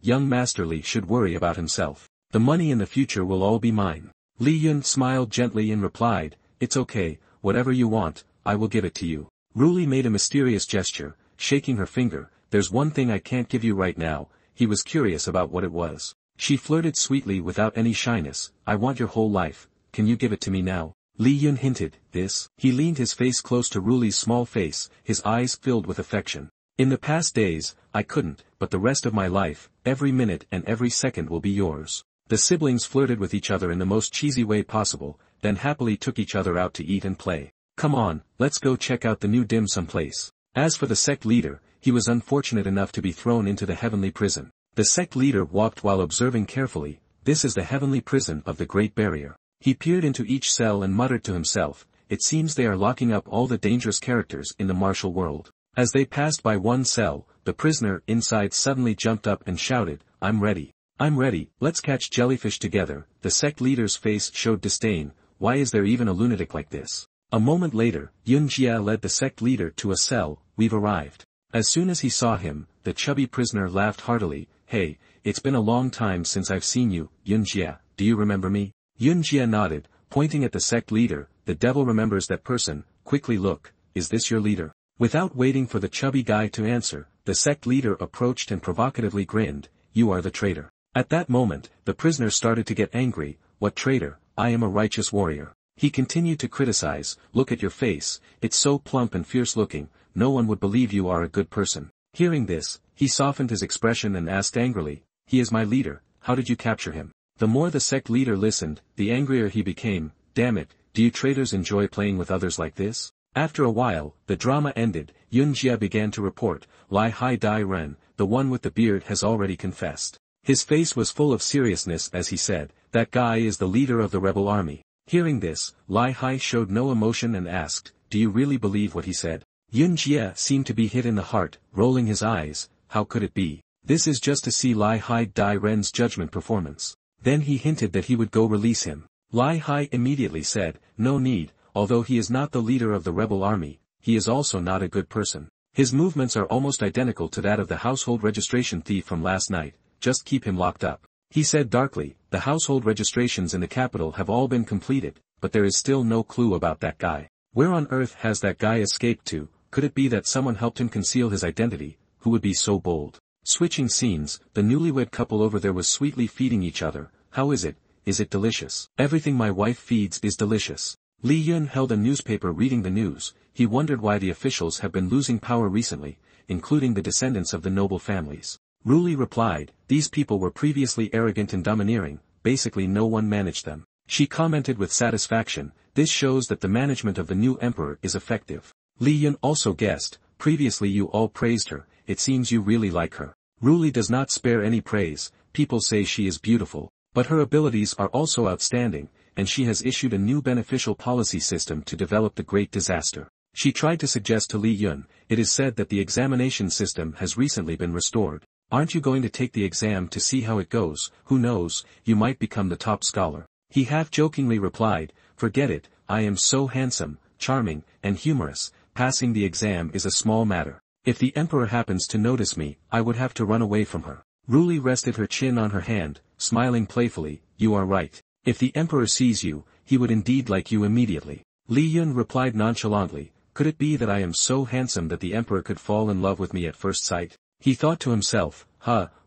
Young Master Li should worry about himself. The money in the future will all be mine." Li Yun smiled gently and replied, "It's okay, whatever you want, I will give it to you." Ruli made a mysterious gesture, shaking her finger. "There's one thing I can't give you right now." He was curious about what it was. She flirted sweetly without any shyness, "I want your whole life, can you give it to me now?" Li Yun hinted, "This?" He leaned his face close to Ruli's small face, his eyes filled with affection. "In the past days, I couldn't, but the rest of my life, every minute and every second will be yours." The siblings flirted with each other in the most cheesy way possible, then happily took each other out to eat and play. "Come on, let's go check out the new dim sum place." As for the sect leader, he was unfortunate enough to be thrown into the heavenly prison. The sect leader walked while observing carefully. "This is the heavenly prison of the Great Barrier." He peered into each cell and muttered to himself, "It seems they are locking up all the dangerous characters in the martial world." As they passed by one cell, the prisoner inside suddenly jumped up and shouted, "I'm ready. I'm ready, let's catch jellyfish together." The sect leader's face showed disdain. "Why is there even a lunatic like this?" A moment later, Yun Jia led the sect leader to a cell. "We've arrived." As soon as he saw him, the chubby prisoner laughed heartily. "Hey, it's been a long time since I've seen you, Yun Jia, do you remember me?" Yun Jia nodded, pointing at the sect leader. "The devil remembers that person, quickly look, is this your leader?" Without waiting for the chubby guy to answer, the sect leader approached and provocatively grinned, "You are the traitor." At that moment, the prisoner started to get angry. "What traitor? I am a righteous warrior." He continued to criticize, "Look at your face, it's so plump and fierce looking, no one would believe you are a good person." Hearing this, he softened his expression and asked angrily, "He is my leader, how did you capture him?" The more the sect leader listened, the angrier he became. "Damn it, do you traitors enjoy playing with others like this?" After a while, the drama ended. Yun Jia began to report, "Lai Hai Dai Ren, the one with the beard has already confessed." His face was full of seriousness as he said, "That guy is the leader of the rebel army." Hearing this, Lai Hai showed no emotion and asked, "Do you really believe what he said?" Yun Jia seemed to be hit in the heart, rolling his eyes. How could it be? This is just to see Lai Hai Dai Ren's judgment performance. Then he hinted that he would go release him. Lai Hai immediately said, "No need. Although he is not the leader of the rebel army, he is also not a good person. His movements are almost identical to that of the household registration thief from last night, just keep him locked up." He said darkly, "The household registrations in the capital have all been completed, but there is still no clue about that guy. Where on earth has that guy escaped to? Could it be that someone helped him conceal his identity? Who would be so bold?" Switching scenes, the newlywed couple over there was sweetly feeding each other. "How is it? Is it delicious?" "Everything my wife feeds is delicious." Li Yun held a newspaper reading the news. He wondered why the officials have been losing power recently, including the descendants of the noble families. Ruli replied, "These people were previously arrogant and domineering, basically no one managed them." She commented with satisfaction, "This shows that the management of the new emperor is effective." Li Yun also guessed, "Previously you all praised her, it seems you really like her." Ruli does not spare any praise. People say she is beautiful, but her abilities are also outstanding, and she has issued a new beneficial policy system to develop the great disaster. She tried to suggest to Li Yun, "It is said that the examination system has recently been restored. Aren't you going to take the exam to see how it goes? Who knows, you might become the top scholar." He half-jokingly replied, "Forget it, I am so handsome, charming, and humorous, passing the exam is a small matter. If the emperor happens to notice me, I would have to run away from her." Ruli rested her chin on her hand, smiling playfully, "You are right. If the emperor sees you, he would indeed like you immediately." Li Yun replied nonchalantly, "Could it be that I am so handsome that the emperor could fall in love with me at first sight?" He thought to himself,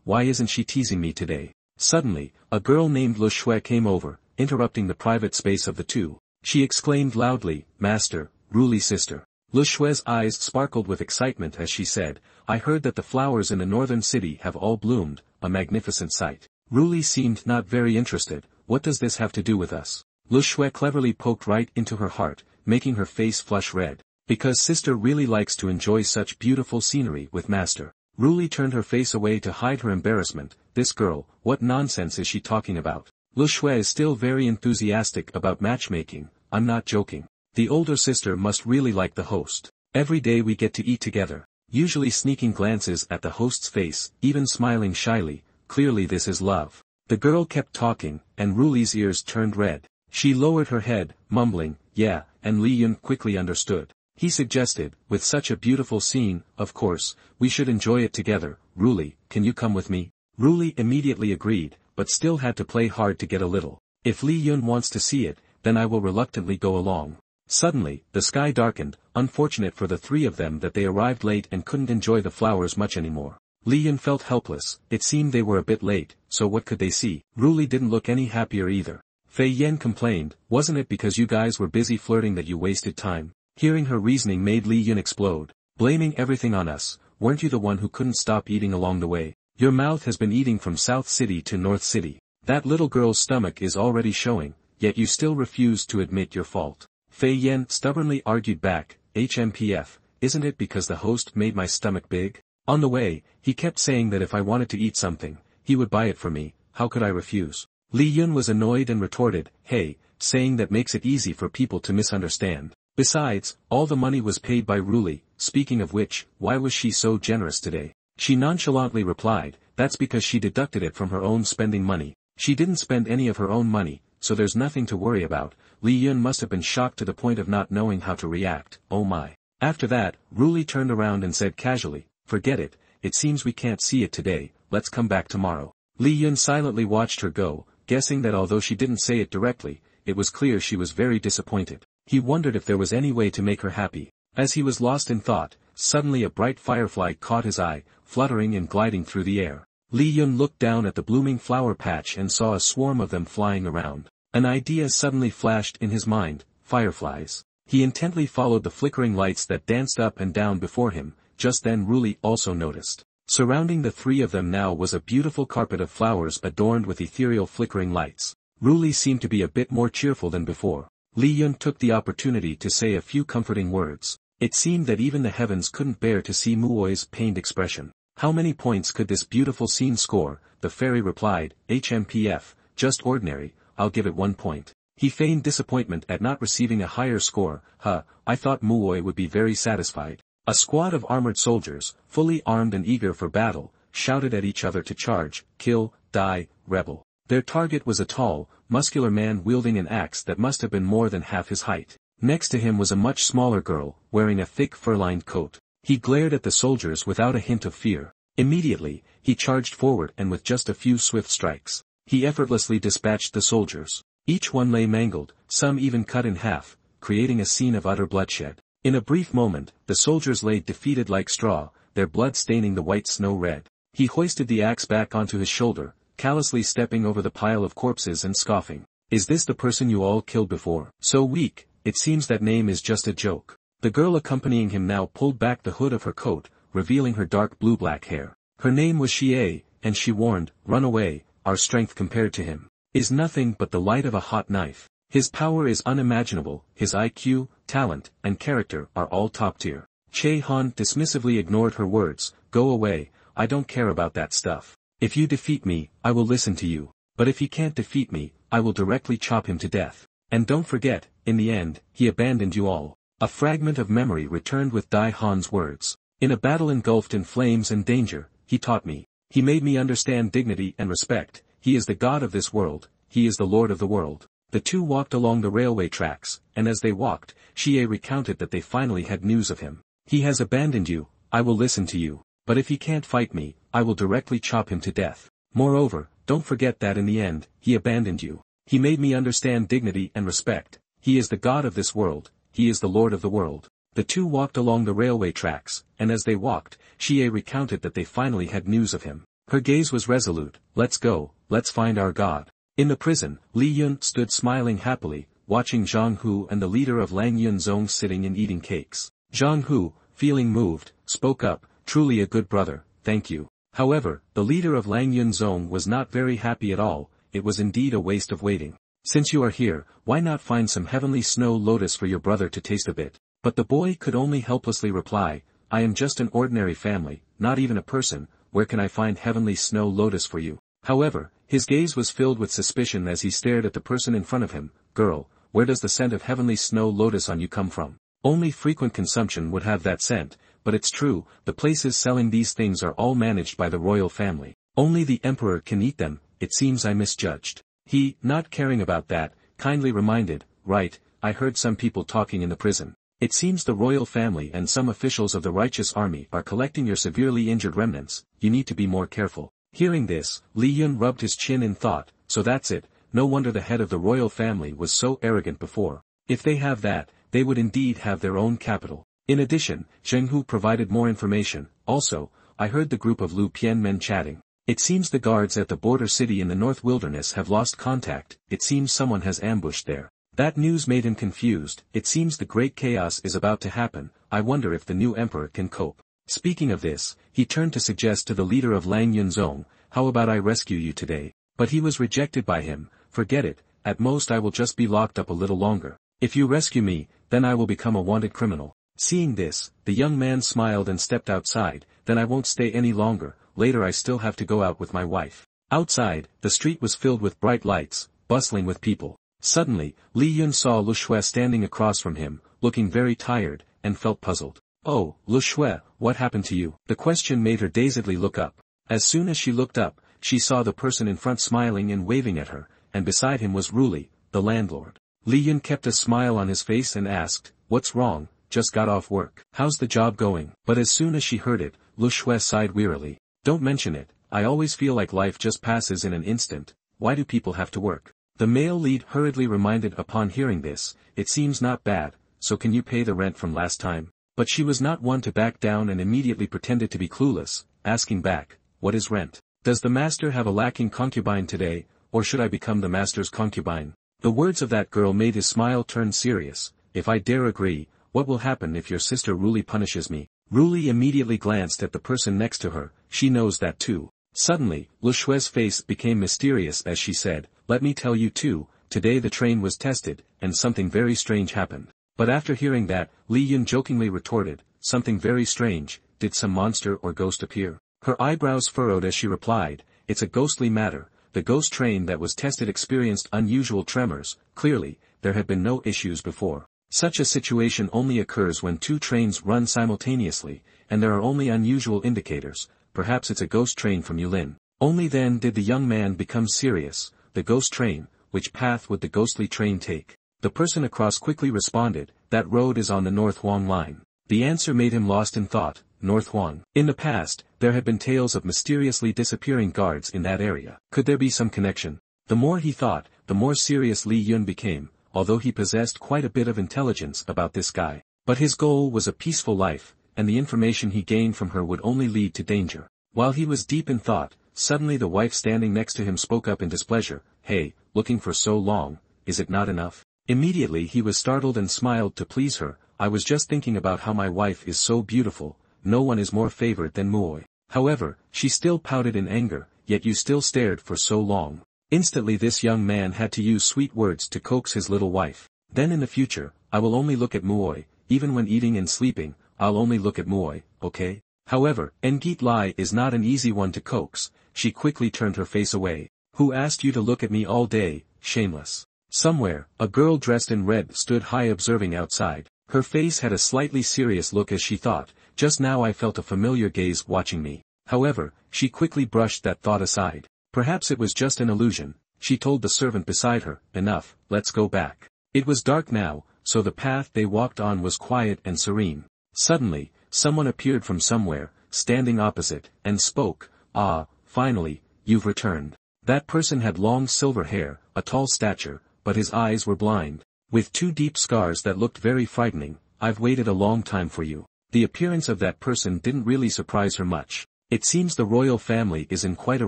why isn't she teasing me today? Suddenly, a girl named Lu Shui came over, interrupting the private space of the two. She exclaimed loudly, "Master, Ruli's sister." Lu Shui's eyes sparkled with excitement as she said, "I heard that the flowers in the northern city have all bloomed, a magnificent sight." Ruli seemed not very interested. "What does this have to do with us?" Lu Shui cleverly poked right into her heart, making her face flush red. Because sister really likes to enjoy such beautiful scenery with master. Ruli turned her face away to hide her embarrassment. This girl, what nonsense is she talking about? Lu Shui is still very enthusiastic about matchmaking, I'm not joking. The older sister must really like the host. Every day we get to eat together. Usually sneaking glances at the host's face, even smiling shyly, clearly this is love. The girl kept talking, and Ruli's ears turned red. She lowered her head, mumbling, yeah, and Li Yun quickly understood. He suggested, with such a beautiful scene, of course, we should enjoy it together. Ruli, can you come with me? Ruli immediately agreed, but still had to play hard to get a little. If Li Yun wants to see it, then I will reluctantly go along. Suddenly, the sky darkened, unfortunate for the three of them that they arrived late and couldn't enjoy the flowers much anymore. Li Yun felt helpless, it seemed they were a bit late, so what could they see? Ruli didn't look any happier either. Fei Yen complained, wasn't it because you guys were busy flirting that you wasted time? Hearing her reasoning made Li Yun explode. Blaming everything on us, weren't you the one who couldn't stop eating along the way? Your mouth has been eating from South City to North City. That little girl's stomach is already showing, yet you still refuse to admit your fault. Fei Yen stubbornly argued back, HMPF, isn't it because the host made my stomach big? On the way, he kept saying that if I wanted to eat something, he would buy it for me, how could I refuse? Li Yun was annoyed and retorted, hey, saying that makes it easy for people to misunderstand. Besides, all the money was paid by Ruli, speaking of which, why was she so generous today? She nonchalantly replied, that's because she deducted it from her own spending money. She didn't spend any of her own money, so there's nothing to worry about. Li Yun must have been shocked to the point of not knowing how to react, oh my. After that, Ruli turned around and said casually, forget it, it seems we can't see it today, let's come back tomorrow. Li Yun silently watched her go, guessing that although she didn't say it directly, it was clear she was very disappointed. He wondered if there was any way to make her happy. As he was lost in thought, suddenly a bright firefly caught his eye, fluttering and gliding through the air. Li Yun looked down at the blooming flower patch and saw a swarm of them flying around. An idea suddenly flashed in his mind, fireflies. He intently followed the flickering lights that danced up and down before him. Just then Ruli also noticed. Surrounding the three of them now was a beautiful carpet of flowers adorned with ethereal flickering lights. Ruli seemed to be a bit more cheerful than before. Li Yun took the opportunity to say a few comforting words. It seemed that even the heavens couldn't bear to see Muoi's pained expression. How many points could this beautiful scene score? The fairy replied, HMPF, just ordinary, I'll give it 1 point. He feigned disappointment at not receiving a higher score. I thought Muoi would be very satisfied. A squad of armored soldiers, fully armed and eager for battle, shouted at each other to charge, kill, die, rebel. Their target was a tall, muscular man wielding an axe that must have been more than half his height. Next to him was a much smaller girl, wearing a thick fur-lined coat. He glared at the soldiers without a hint of fear. Immediately, he charged forward and with just a few swift strikes, he effortlessly dispatched the soldiers. Each one lay mangled, some even cut in half, creating a scene of utter bloodshed. In a brief moment, the soldiers lay defeated like straw, their blood staining the white snow red. He hoisted the axe back onto his shoulder, callously stepping over the pile of corpses and scoffing. Is this the person you all killed before? So weak, it seems that name is just a joke. The girl accompanying him now pulled back the hood of her coat, revealing her dark blue-black hair. Her name was Xie, and she warned, run away, our strength compared to him is nothing but the light of a hot knife. His power is unimaginable, his IQ, talent, and character are all top-tier. Che Han dismissively ignored her words, go away, I don't care about that stuff. If you defeat me, I will listen to you. But if he can't defeat me, I will directly chop him to death. And don't forget, in the end, he abandoned you all. A fragment of memory returned with Dai Han's words. In a battle engulfed in flames and danger, he taught me. He made me understand dignity and respect. He is the god of this world, he is the lord of the world. The two walked along the railway tracks, and as they walked, Xie recounted that they finally had news of him. He has abandoned you, I will listen to you. But if he can't fight me, I will directly chop him to death. Moreover, don't forget that in the end, he abandoned you. He made me understand dignity and respect. He is the god of this world, he is the lord of the world. The two walked along the railway tracks, and as they walked, Xie recounted that they finally had news of him. Her gaze was resolute, let's go, let's find our god. In the prison, Li Yun stood smiling happily, watching Zhang Hu and the leader of Lang Yunzong sitting and eating cakes. Zhang Hu, feeling moved, spoke up, truly a good brother, thank you. However, the leader of Lang Yunzong was not very happy at all, it was indeed a waste of waiting. Since you are here, why not find some heavenly snow lotus for your brother to taste a bit? But the boy could only helplessly reply, I am just an ordinary family, not even a person, where can I find heavenly snow lotus for you? However, his gaze was filled with suspicion as he stared at the person in front of him. Girl, where does the scent of heavenly snow lotus on you come from? Only frequent consumption would have that scent, but it's true, the places selling these things are all managed by the royal family. Only the emperor can eat them. It seems I misjudged. He, not caring about that, kindly reminded, right, I heard some people talking in the prison. It seems the royal family and some officials of the righteous army are collecting your severely injured remnants. You need to be more careful. Hearing this, Li Yun rubbed his chin in thought, so that's it, no wonder the head of the royal family was so arrogant before. If they have that, they would indeed have their own capital. In addition, Zheng Hu provided more information. Also, I heard the group of Lu Pian men chatting. It seems the guards at the border city in the North Wilderness have lost contact. It seems someone has ambushed there. That news made him confused. It seems the great chaos is about to happen. I wonder if the new emperor can cope. Speaking of this, he turned to suggest to the leader of Lang Yunzong, how about I rescue you today? But he was rejected by him. Forget it, at most I will just be locked up a little longer. If you rescue me, then I will become a wanted criminal. Seeing this, the young man smiled and stepped outside. Then I won't stay any longer, later I still have to go out with my wife. Outside, the street was filled with bright lights, bustling with people. Suddenly, Li Yun saw Lu Shui standing across from him, looking very tired, and felt puzzled. Oh, Lu Shui, what happened to you? The question made her dazedly look up. As soon as she looked up, she saw the person in front smiling and waving at her, and beside him was Ruli, the landlord. Li Yun kept a smile on his face and asked, what's wrong? Just got off work. How's the job going? But as soon as she heard it, Lu Shui sighed wearily. Don't mention it, I always feel like life just passes in an instant. Why do people have to work? The male lead hurriedly reminded upon hearing this, it seems not bad, so can you pay the rent from last time? But she was not one to back down and immediately pretended to be clueless, asking back, what is rent? Does the master have a lacking concubine today, or should I become the master's concubine? The words of that girl made his smile turn serious. If I dare agree, what will happen if your sister Ruli punishes me? Ruli immediately glanced at the person next to her, she knows that too. Suddenly, Lu Shui's face became mysterious as she said, let me tell you too, today the train was tested, and something very strange happened. But after hearing that, Li Yun jokingly retorted, something very strange, did some monster or ghost appear? Her eyebrows furrowed as she replied, it's a ghostly matter, the ghost train that was tested experienced unusual tremors, clearly, there had been no issues before. Such a situation only occurs when two trains run simultaneously, and there are only unusual indicators, perhaps it's a ghost train from Yulin. Only then did the young man become serious, the ghost train, which path would the ghostly train take? The person across quickly responded, that road is on the North Huang line. The answer made him lost in thought, North Huang. In the past, there had been tales of mysteriously disappearing guards in that area. Could there be some connection? The more he thought, the more serious Li Yun became, although he possessed quite a bit of intelligence about this guy. But his goal was a peaceful life, and the information he gained from her would only lead to danger. While he was deep in thought, suddenly the wife standing next to him spoke up in displeasure, hey, looking for so long, is it not enough? Immediately he was startled and smiled to please her, I was just thinking about how my wife is so beautiful, no one is more favored than Muoi. However, she still pouted in anger, yet you still stared for so long. Instantly this young man had to use sweet words to coax his little wife. Then in the future, I will only look at Muoi, even when eating and sleeping, I'll only look at Muoi, okay? However, Engit Lai is not an easy one to coax, she quickly turned her face away. Who asked you to look at me all day, shameless? Somewhere, a girl dressed in red stood high observing outside. Her face had a slightly serious look as she thought, just now I felt a familiar gaze watching me. However, she quickly brushed that thought aside. Perhaps it was just an illusion. She told the servant beside her, enough, let's go back. It was dark now, so the path they walked on was quiet and serene. Suddenly, someone appeared from somewhere, standing opposite, and spoke, ah, finally, you've returned. That person had long silver hair, a tall stature, but his eyes were blind, with two deep scars that looked very frightening. I've waited a long time for you. The appearance of that person didn't really surprise her much. It seems the royal family is in quite a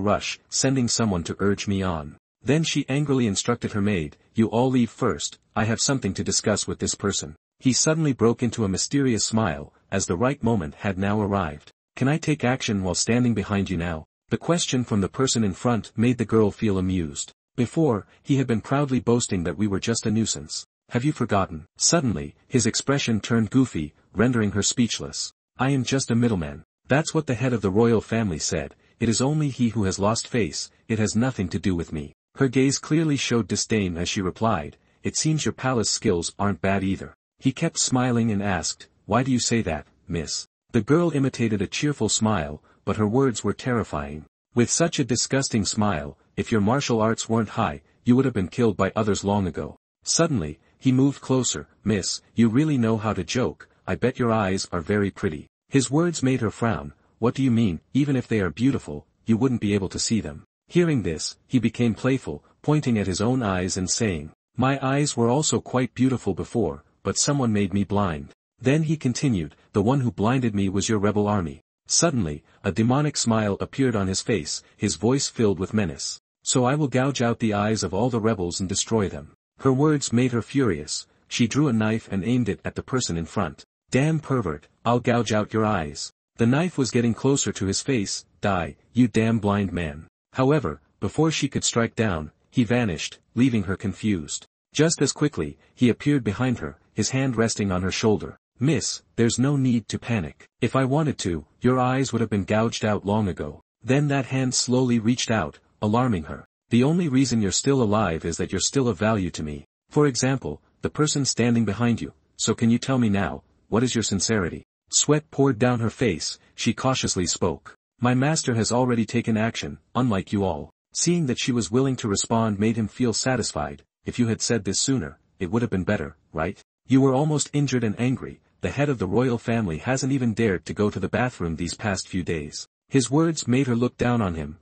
rush, sending someone to urge me on. Then she angrily instructed her maid, you all leave first, I have something to discuss with this person. He suddenly broke into a mysterious smile, as the right moment had now arrived. Can I take action while standing behind you now? The question from the person in front made the girl feel amused. Before, he had been proudly boasting that we were just a nuisance. have you forgotten? Suddenly, his expression turned goofy, rendering her speechless. I am just a middleman. That's what the head of the royal family said. It is only he who has lost face, it has nothing to do with me. Her gaze clearly showed disdain as she replied, it seems your palace skills aren't bad either. He kept smiling and asked, why do you say that, miss? The girl imitated a cheerful smile, but her words were terrifying. With such a disgusting smile, if your martial arts weren't high, you would have been killed by others long ago. Suddenly, he moved closer. Miss, you really know how to joke, I bet your eyes are very pretty. His words made her frown. What do you mean? Even if they are beautiful, you wouldn't be able to see them. Hearing this, he became playful, pointing at his own eyes and saying, my eyes were also quite beautiful before, but someone made me blind. Then he continued, the one who blinded me was your rebel army. Suddenly, a demonic smile appeared on his face, his voice filled with menace. So I will gouge out the eyes of all the rebels and destroy them. Her words made her furious. She drew a knife and aimed it at the person in front. Damn pervert, I'll gouge out your eyes. The knife was getting closer to his face. Die, you damn blind man. However, before she could strike down, he vanished, leaving her confused. Just as quickly, he appeared behind her, his hand resting on her shoulder. Miss, there's no need to panic. If I wanted to, your eyes would have been gouged out long ago. Then that hand slowly reached out, alarming her. The only reason you're still alive is that you're still of value to me. For example, the person standing behind you. So can you tell me now, what is your sincerity? Sweat poured down her face, she cautiously spoke. My master has already taken action, unlike you all. Seeing that she was willing to respond made him feel satisfied. If you had said this sooner, it would have been better, right? You were almost injured and angry. The head of the royal family hasn't even dared to go to the bathroom these past few days. His words made her look down on him.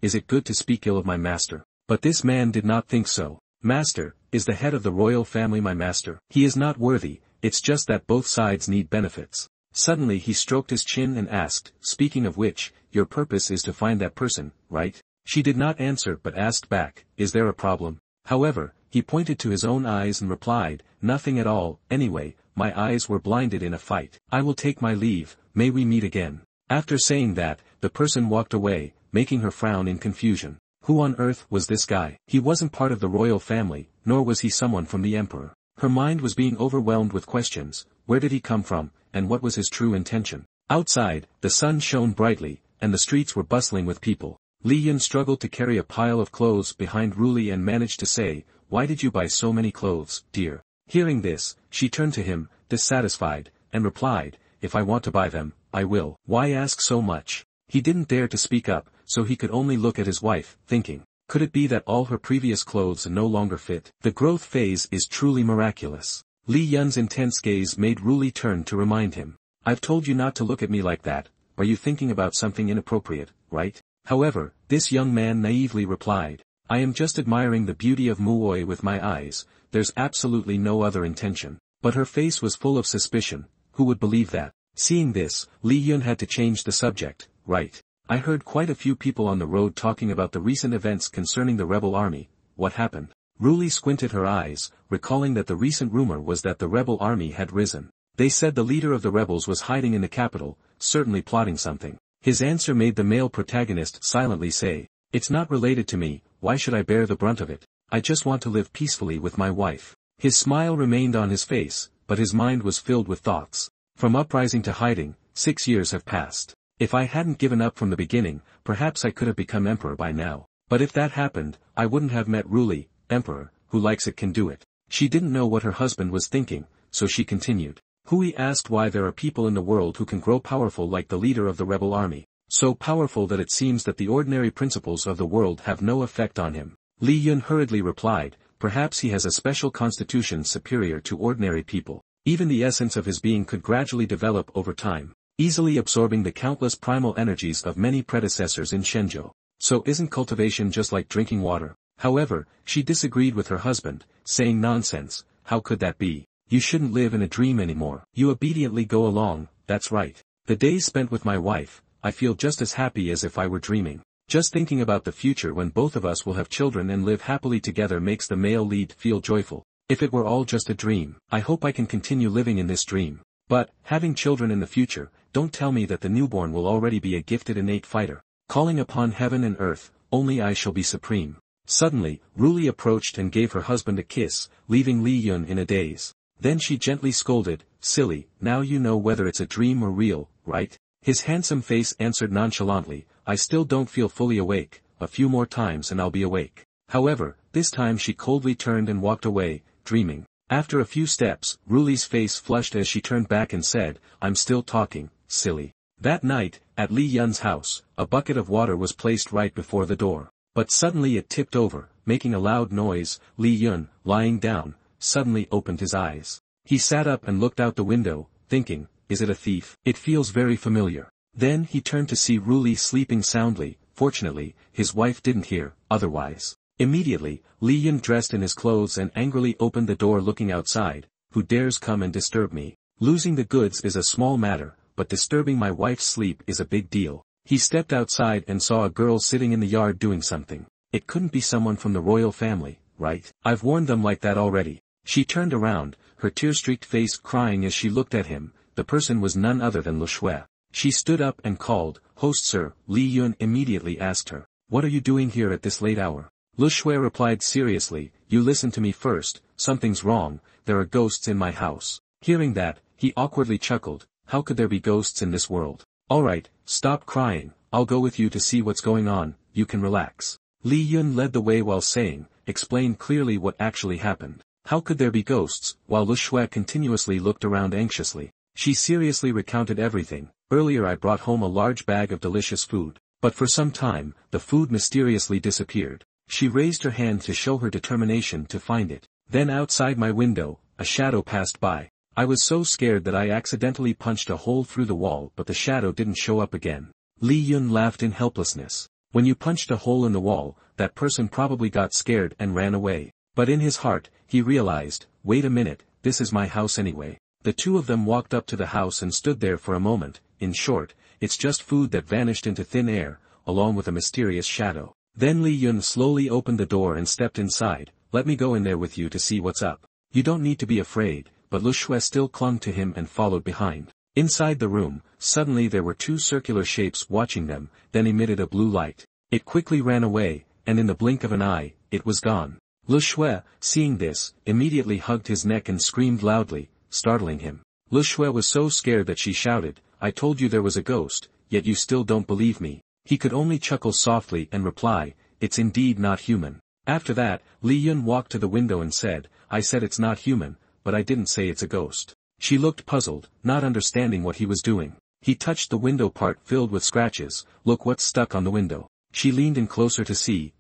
Is it good to speak ill of my master? But this man did not think so. Master, is the head of the royal family my master? He is not worthy, it's just that both sides need benefits. Suddenly he stroked his chin and asked, speaking of which, your purpose is to find that person, right? She did not answer but asked back, is there a problem? However, he pointed to his own eyes and replied, nothing at all, anyway, my eyes were blinded in a fight. I will take my leave, may we meet again. After saying that, the person walked away, making her frown in confusion. Who on earth was this guy? He wasn't part of the royal family, nor was he someone from the emperor. Her mind was being overwhelmed with questions. Where did he come from, and what was his true intention? Outside, the sun shone brightly, and the streets were bustling with people. Li Yun struggled to carry a pile of clothes behind Ruli and managed to say, why did you buy so many clothes, dear? Hearing this, she turned to him, dissatisfied, and replied, if I want to buy them, I will. Why ask so much? He didn't dare to speak up, so he could only look at his wife, thinking, could it be that all her previous clothes no longer fit? The growth phase is truly miraculous. Li Yun's intense gaze made Ruli turn to remind him. I've told you not to look at me like that, are you thinking about something inappropriate, right? However, this young man naively replied, I am just admiring the beauty of Muoi with my eyes, there's absolutely no other intention. But her face was full of suspicion, who would believe that? Seeing this, Li Yun had to change the subject. Right. I heard quite a few people on the road talking about the recent events concerning the rebel army. What happened? Ruli squinted her eyes, recalling that the recent rumor was that the rebel army had risen. They said the leader of the rebels was hiding in the capital, certainly plotting something. His answer made the male protagonist silently say, it's not related to me, why should I bear the brunt of it? I just want to live peacefully with my wife. His smile remained on his face, but his mind was filled with thoughts. From uprising to hiding, 6 years have passed. If I hadn't given up from the beginning, perhaps I could have become emperor by now. But if that happened, I wouldn't have met Ruli, emperor, who likes it can do it. She didn't know what her husband was thinking, so she continued. Hui asked why there are people in the world who can grow powerful like the leader of the rebel army. So powerful that it seems that the ordinary principles of the world have no effect on him. Li Yun hurriedly replied, perhaps he has a special constitution superior to ordinary people. Even the essence of his being could gradually develop over time, easily absorbing the countless primal energies of many predecessors in Shenzhou. So isn't cultivation just like drinking water? However, she disagreed with her husband, saying nonsense, how could that be? You shouldn't live in a dream anymore. You obediently go along, that's right. The days spent with my wife, I feel just as happy as if I were dreaming. Just thinking about the future when both of us will have children and live happily together makes the male lead feel joyful. If it were all just a dream, I hope I can continue living in this dream. But, having children in the future, don't tell me that the newborn will already be a gifted innate fighter. Calling upon heaven and earth, only I shall be supreme. Suddenly, Ruli approached and gave her husband a kiss, leaving Li Yun in a daze. Then she gently scolded, "Silly, now you know whether it's a dream or real, right?" His handsome face answered nonchalantly, "I still don't feel fully awake, a few more times and I'll be awake." However, this time she coldly turned and walked away, dreaming. After a few steps, Ruli's face flushed as she turned back and said, "I'm still talking, silly." That night, at Li Yun's house, a bucket of water was placed right before the door. But suddenly it tipped over, making a loud noise. Li Yun, lying down, suddenly opened his eyes. He sat up and looked out the window, thinking, "Is it a thief? It feels very familiar." Then he turned to see Ruli sleeping soundly. Fortunately, his wife didn't hear, otherwise. Immediately, Li Yun dressed in his clothes and angrily opened the door looking outside. "Who dares come and disturb me? Losing the goods is a small matter, but disturbing my wife's sleep is a big deal." He stepped outside and saw a girl sitting in the yard doing something. It couldn't be someone from the royal family, right? I've warned them like that already. She turned around, her tear-streaked face crying as she looked at him. The person was none other than Lu Shui. She stood up and called, "Host sir." Li Yun immediately asked her, "What are you doing here at this late hour?" Lu Shui replied seriously, "You listen to me first, something's wrong, there are ghosts in my house." Hearing that, he awkwardly chuckled, "How could there be ghosts in this world? Alright, stop crying, I'll go with you to see what's going on, you can relax." Li Yun led the way while saying, "Explain clearly what actually happened. How could there be ghosts?" While Lu Shui continuously looked around anxiously. She seriously recounted everything. "Earlier I brought home a large bag of delicious food, but for some time, the food mysteriously disappeared." She raised her hand to show her determination to find it. "Then outside my window, a shadow passed by. I was so scared that I accidentally punched a hole through the wall but the shadow didn't show up again." Li Yun laughed in helplessness. When you punched a hole in the wall, that person probably got scared and ran away. But in his heart, he realized, "Wait a minute, this is my house anyway." The two of them walked up to the house and stood there for a moment. In short, it's just food that vanished into thin air, along with a mysterious shadow. Then Li Yun slowly opened the door and stepped inside. "Let me go in there with you to see what's up." "You don't need to be afraid," but Lu Shui still clung to him and followed behind. Inside the room, suddenly there were two circular shapes watching them, then emitted a blue light. It quickly ran away, and in the blink of an eye, it was gone. Lu Shui, seeing this, immediately hugged his neck and screamed loudly, startling him. Lu Shui was so scared that she shouted, "I told you there was a ghost, yet you still don't believe me." He could only chuckle softly and reply, "It's indeed not human." After that, Li Yun walked to the window and said, "I said it's not human, but I didn't say it's a ghost." She looked puzzled, not understanding what he was doing. He touched the window part filled with scratches. "Look what's stuck on the window." She leaned in closer to see.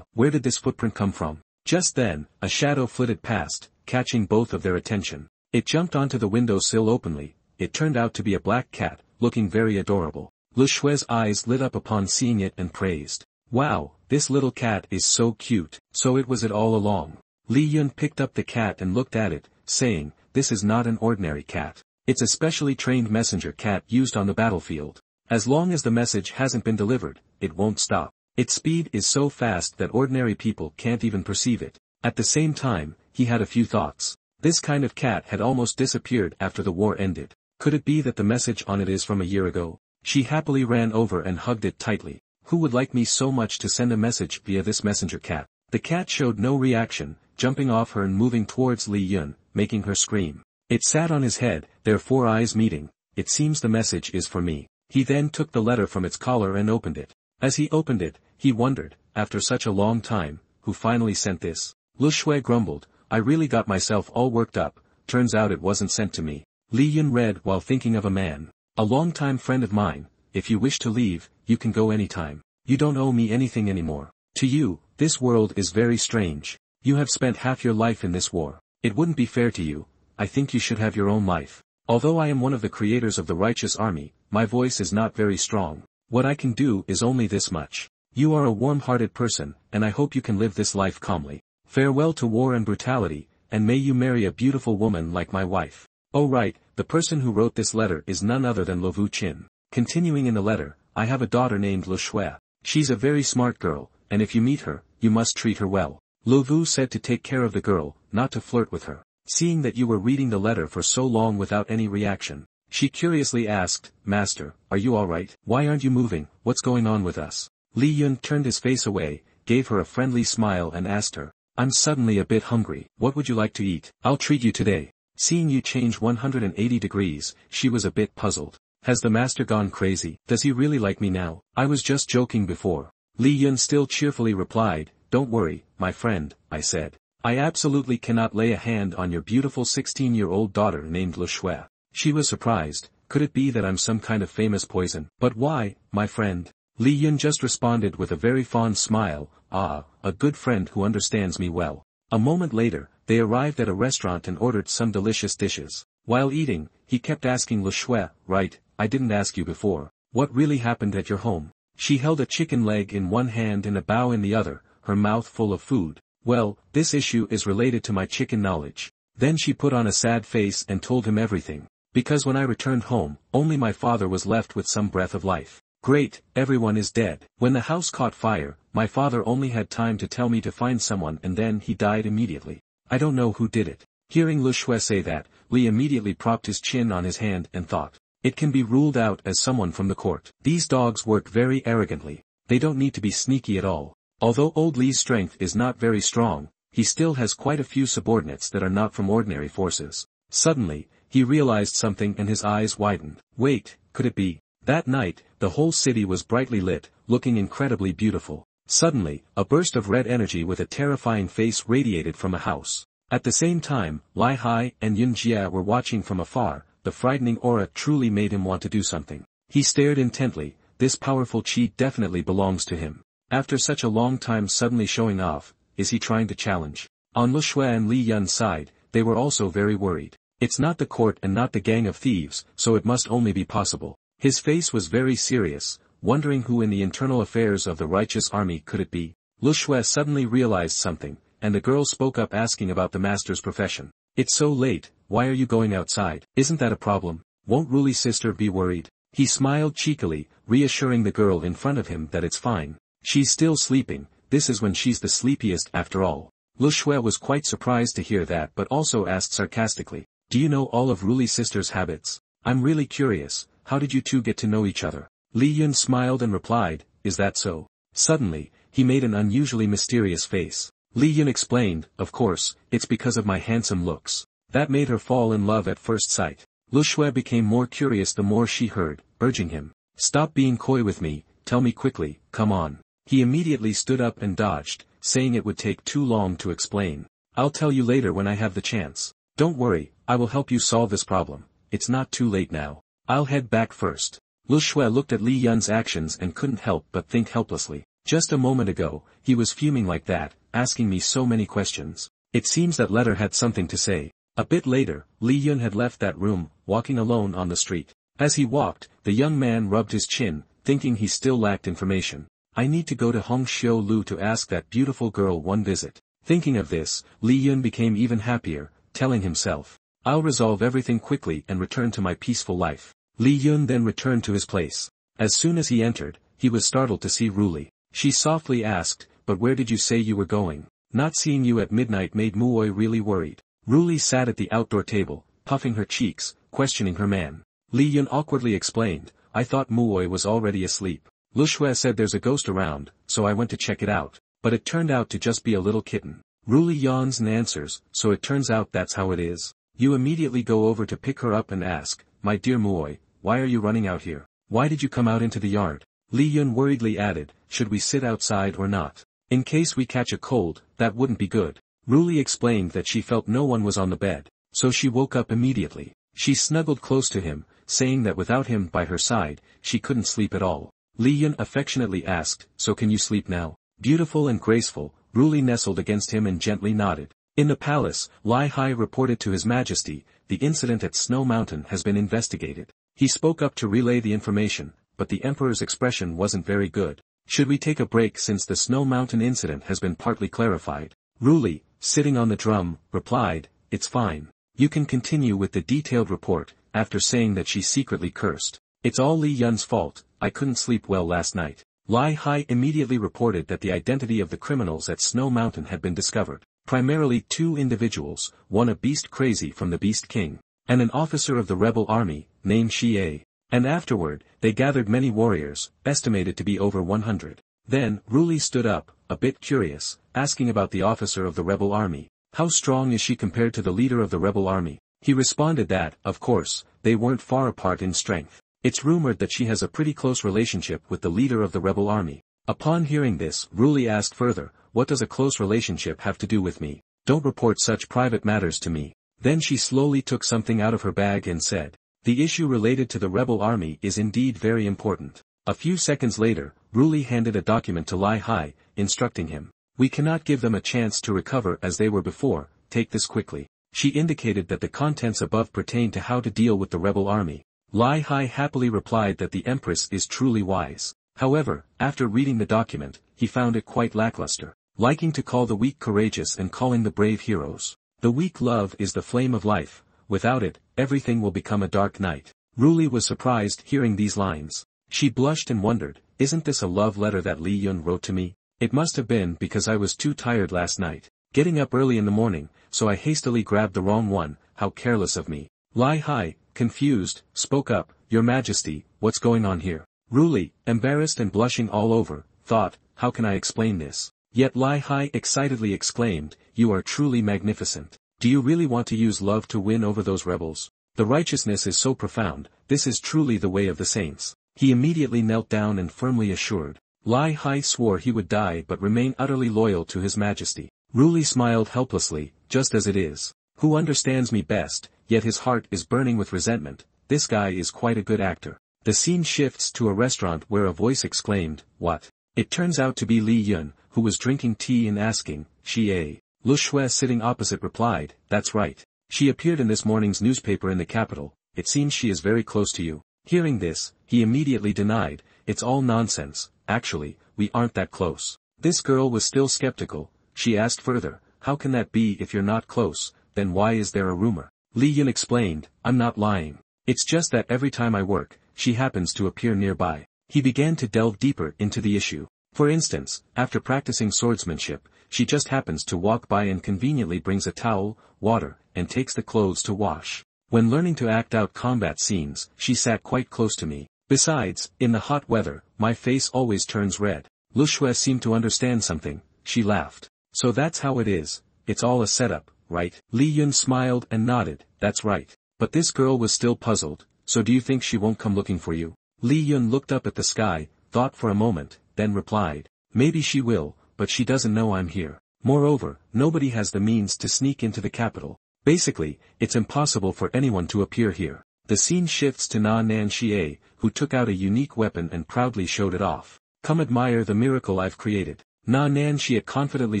Where did this footprint come from?" Just then, a shadow flitted past, catching both of their attention. It jumped onto the window sill openly. It turned out to be a black cat, looking very adorable. Lu Shui's eyes lit up upon seeing it and praised, "Wow, this little cat is so cute." So it was it all along. Li Yun picked up the cat and looked at it, saying, "This is not an ordinary cat. It's a specially trained messenger cat used on the battlefield. As long as the message hasn't been delivered, it won't stop. Its speed is so fast that ordinary people can't even perceive it." At the same time, he had a few thoughts. This kind of cat had almost disappeared after the war ended. Could it be that the message on it is from a year ago? She happily ran over and hugged it tightly. "Who would like me so much to send a message via this messenger cat?" The cat showed no reaction, jumping off her and moving towards Li Yun, making her scream. It sat on his head, their four eyes meeting. "It seems the message is for me." He then took the letter from its collar and opened it. As he opened it, he wondered, after such a long time, who finally sent this? Lu Shui grumbled, "I really got myself all worked up, turns out it wasn't sent to me." Li Yun read while thinking of a man. "A longtime friend of mine, if you wish to leave, you can go anytime. You don't owe me anything anymore. To you, this world is very strange. You have spent half your life in this war. It wouldn't be fair to you. I think you should have your own life. Although I am one of the creators of the righteous army, my voice is not very strong. What I can do is only this much. You are a warm-hearted person, and I hope you can live this life calmly. Farewell to war and brutality, and may you marry a beautiful woman like my wife." Oh right, the person who wrote this letter is none other than Lu Chin. Continuing in the letter, "I have a daughter named Lu Shui. She's a very smart girl, and if you meet her, you must treat her well. Lu Vu said to take care of the girl, not to flirt with her." Seeing that you were reading the letter for so long without any reaction, she curiously asked, "Master, are you all right? Why aren't you moving? What's going on with us?" Li Yun turned his face away. gave her a friendly smile and asked her, "I'm suddenly a bit hungry. What would you like to eat? I'll treat you today." Seeing you change 180 degrees, she was a bit puzzled. Has the master gone crazy? Does he really like me now? I was just joking before. Li Yun still cheerfully replied, "Don't worry, my friend," I said. "I absolutely cannot lay a hand on your beautiful 16-year-old daughter named Lu Shui." She was surprised. Could it be that I'm some kind of famous poison? But why, my friend? Li Yun just responded with a very fond smile, "Ah, a good friend who understands me well." A moment later, they arrived at a restaurant and ordered some delicious dishes. While eating, he kept asking Lu Shui, "Right, I didn't ask you before. What really happened at your home?" She held a chicken leg in one hand and a bao in the other, her mouth full of food. "Well, this issue is related to my chicken knowledge." Then she put on a sad face and told him everything. "Because when I returned home, only my father was left with some breath of life. Great, everyone is dead. When the house caught fire, my father only had time to tell me to find someone and then he died immediately. I don't know who did it." Hearing Lu Shui say that, Li immediately propped his chin on his hand and thought, "It can be ruled out as someone from the court. These dogs work very arrogantly. They don't need to be sneaky at all." Although old Li's strength is not very strong, he still has quite a few subordinates that are not from ordinary forces. Suddenly, he realized something and his eyes widened. Wait, could it be? That night, the whole city was brightly lit, looking incredibly beautiful. Suddenly, a burst of red energy with a terrifying face radiated from a house. At the same time, Lai Hai and Yun Jia were watching from afar. The frightening aura truly made him want to do something. He stared intently. This powerful chi definitely belongs to him. After such a long time suddenly showing off, is he trying to challenge? On Lu Shui and Li Yun's side, they were also very worried. It's not the court and not the gang of thieves, so it must only be possible. His face was very serious, wondering who in the internal affairs of the righteous army could it be. Lu Shui suddenly realized something, and the girl spoke up asking about the master's profession. "It's so late, why are you going outside? Isn't that a problem? Won't Ruli's sister be worried?" He smiled cheekily, reassuring the girl in front of him that it's fine. She's still sleeping, this is when she's the sleepiest after all. Lu Shui was quite surprised to hear that but also asked sarcastically, "Do you know all of Ruli's sister's habits? I'm really curious, how did you two get to know each other?" Li Yun smiled and replied, "Is that so?" Suddenly, he made an unusually mysterious face. Li Yun explained, "Of course, it's because of my handsome looks. That made her fall in love at first sight." Lu Shui became more curious the more she heard, urging him, "Stop being coy with me, tell me quickly, come on." He immediately stood up and dodged, saying it would take too long to explain. "I'll tell you later when I have the chance. Don't worry, I will help you solve this problem. It's not too late now. I'll head back first." Lu Shui looked at Li Yun's actions and couldn't help but think helplessly. Just a moment ago, he was fuming like that, asking me so many questions. It seems that letter had something to say. A bit later, Li Yun had left that room, walking alone on the street. As he walked, the young man rubbed his chin, thinking he still lacked information. "I need to go to Hong Xiu Lu to ask that beautiful girl one visit." Thinking of this, Li Yun became even happier, telling himself, "I'll resolve everything quickly and return to my peaceful life." Li Yun then returned to his place. As soon as he entered, he was startled to see Ruli. She softly asked, "But where did you say you were going? Not seeing you at midnight made Muoi really worried." Ruli sat at the outdoor table, puffing her cheeks, questioning her man. Li Yun awkwardly explained, "I thought Muoi was already asleep. Lu Shui said there's a ghost around, so I went to check it out, but it turned out to just be a little kitten." Ruli yawns and answers, "So it turns out that's how it is. You immediately go over to pick her up and ask, 'My dear Muoi, why are you running out here? Why did you come out into the yard?'" Li Yun worriedly added, "Should we sit outside or not? In case we catch a cold, that wouldn't be good." Ruli explained that she felt no one was on the bed, so she woke up immediately. She snuggled close to him, saying that without him by her side, she couldn't sleep at all. Li Yun affectionately asked, "So can you sleep now?" Beautiful and graceful, Ruli nestled against him and gently nodded. In the palace, Lai Hai reported to His Majesty, "The incident at Snow Mountain has been investigated." He spoke up to relay the information, but the Emperor's expression wasn't very good. "Should we take a break since the Snow Mountain incident has been partly clarified?" Ruli, sitting on the drum, replied, "It's fine. You can continue with the detailed report," after saying that she secretly cursed. "It's all Li Yun's fault, I couldn't sleep well last night." Lai Hai immediately reported that the identity of the criminals at Snow Mountain had been discovered. Primarily two individuals, one a beast crazy from the Beast King, and an officer of the rebel army, named Xie. And afterward, they gathered many warriors, estimated to be over 100. Then, Ruli stood up, a bit curious, asking about the officer of the rebel army. How strong is she compared to the leader of the rebel army? He responded that, of course, they weren't far apart in strength. It's rumored that she has a pretty close relationship with the leader of the rebel army. Upon hearing this, Ruli asked further, what does a close relationship have to do with me? Don't report such private matters to me. Then she slowly took something out of her bag and said, the issue related to the rebel army is indeed very important. A few seconds later, Ruli handed a document to Lai Hai, instructing him. We cannot give them a chance to recover as they were before, take this quickly. She indicated that the contents above pertain to how to deal with the rebel army. Lai Hai happily replied that the Empress is truly wise. However, after reading the document, he found it quite lackluster. Liking to call the weak courageous and calling the brave heroes. The weak love is the flame of life, without it, everything will become a dark night. Ruli was surprised hearing these lines. She blushed and wondered, isn't this a love letter that Li Yun wrote to me? It must have been because I was too tired last night, getting up early in the morning, so I hastily grabbed the wrong one, how careless of me. Lai Hai, confused, spoke up, Your Majesty, what's going on here? Ruli, embarrassed and blushing all over, thought, how can I explain this? Yet Lai Hai excitedly exclaimed, you are truly magnificent. Do you really want to use love to win over those rebels? The righteousness is so profound, this is truly the way of the saints. He immediately knelt down and firmly assured. Lai Hai swore he would die but remain utterly loyal to His Majesty. Ruli smiled helplessly, just as it is. Who understands me best, yet his heart is burning with resentment, this guy is quite a good actor. The scene shifts to a restaurant where a voice exclaimed, what? It turns out to be Li Yun, who was drinking tea and asking, Xie. Lu Shui sitting opposite replied, that's right. She appeared in this morning's newspaper in the capital, it seems she is very close to you. Hearing this, he immediately denied, it's all nonsense, actually, we aren't that close. This girl was still skeptical, she asked further, how can that be if you're not close, then why is there a rumor? Li Yun explained, I'm not lying. It's just that every time I work, she happens to appear nearby. He began to delve deeper into the issue. For instance, after practicing swordsmanship, she just happens to walk by and conveniently brings a towel, water, and takes the clothes to wash. When learning to act out combat scenes, she sat quite close to me. Besides, in the hot weather, my face always turns red. Lu Shui seemed to understand something, she laughed. So that's how it is, it's all a setup, right? Li Yun smiled and nodded, that's right. But this girl was still puzzled, so do you think she won't come looking for you? Li Yun looked up at the sky, thought for a moment, then replied, maybe she will, but she doesn't know I'm here. Moreover, nobody has the means to sneak into the capital. Basically, it's impossible for anyone to appear here. The scene shifts to Na Nan Xie, who took out a unique weapon and proudly showed it off. Come admire the miracle I've created. Na Nan Xie confidently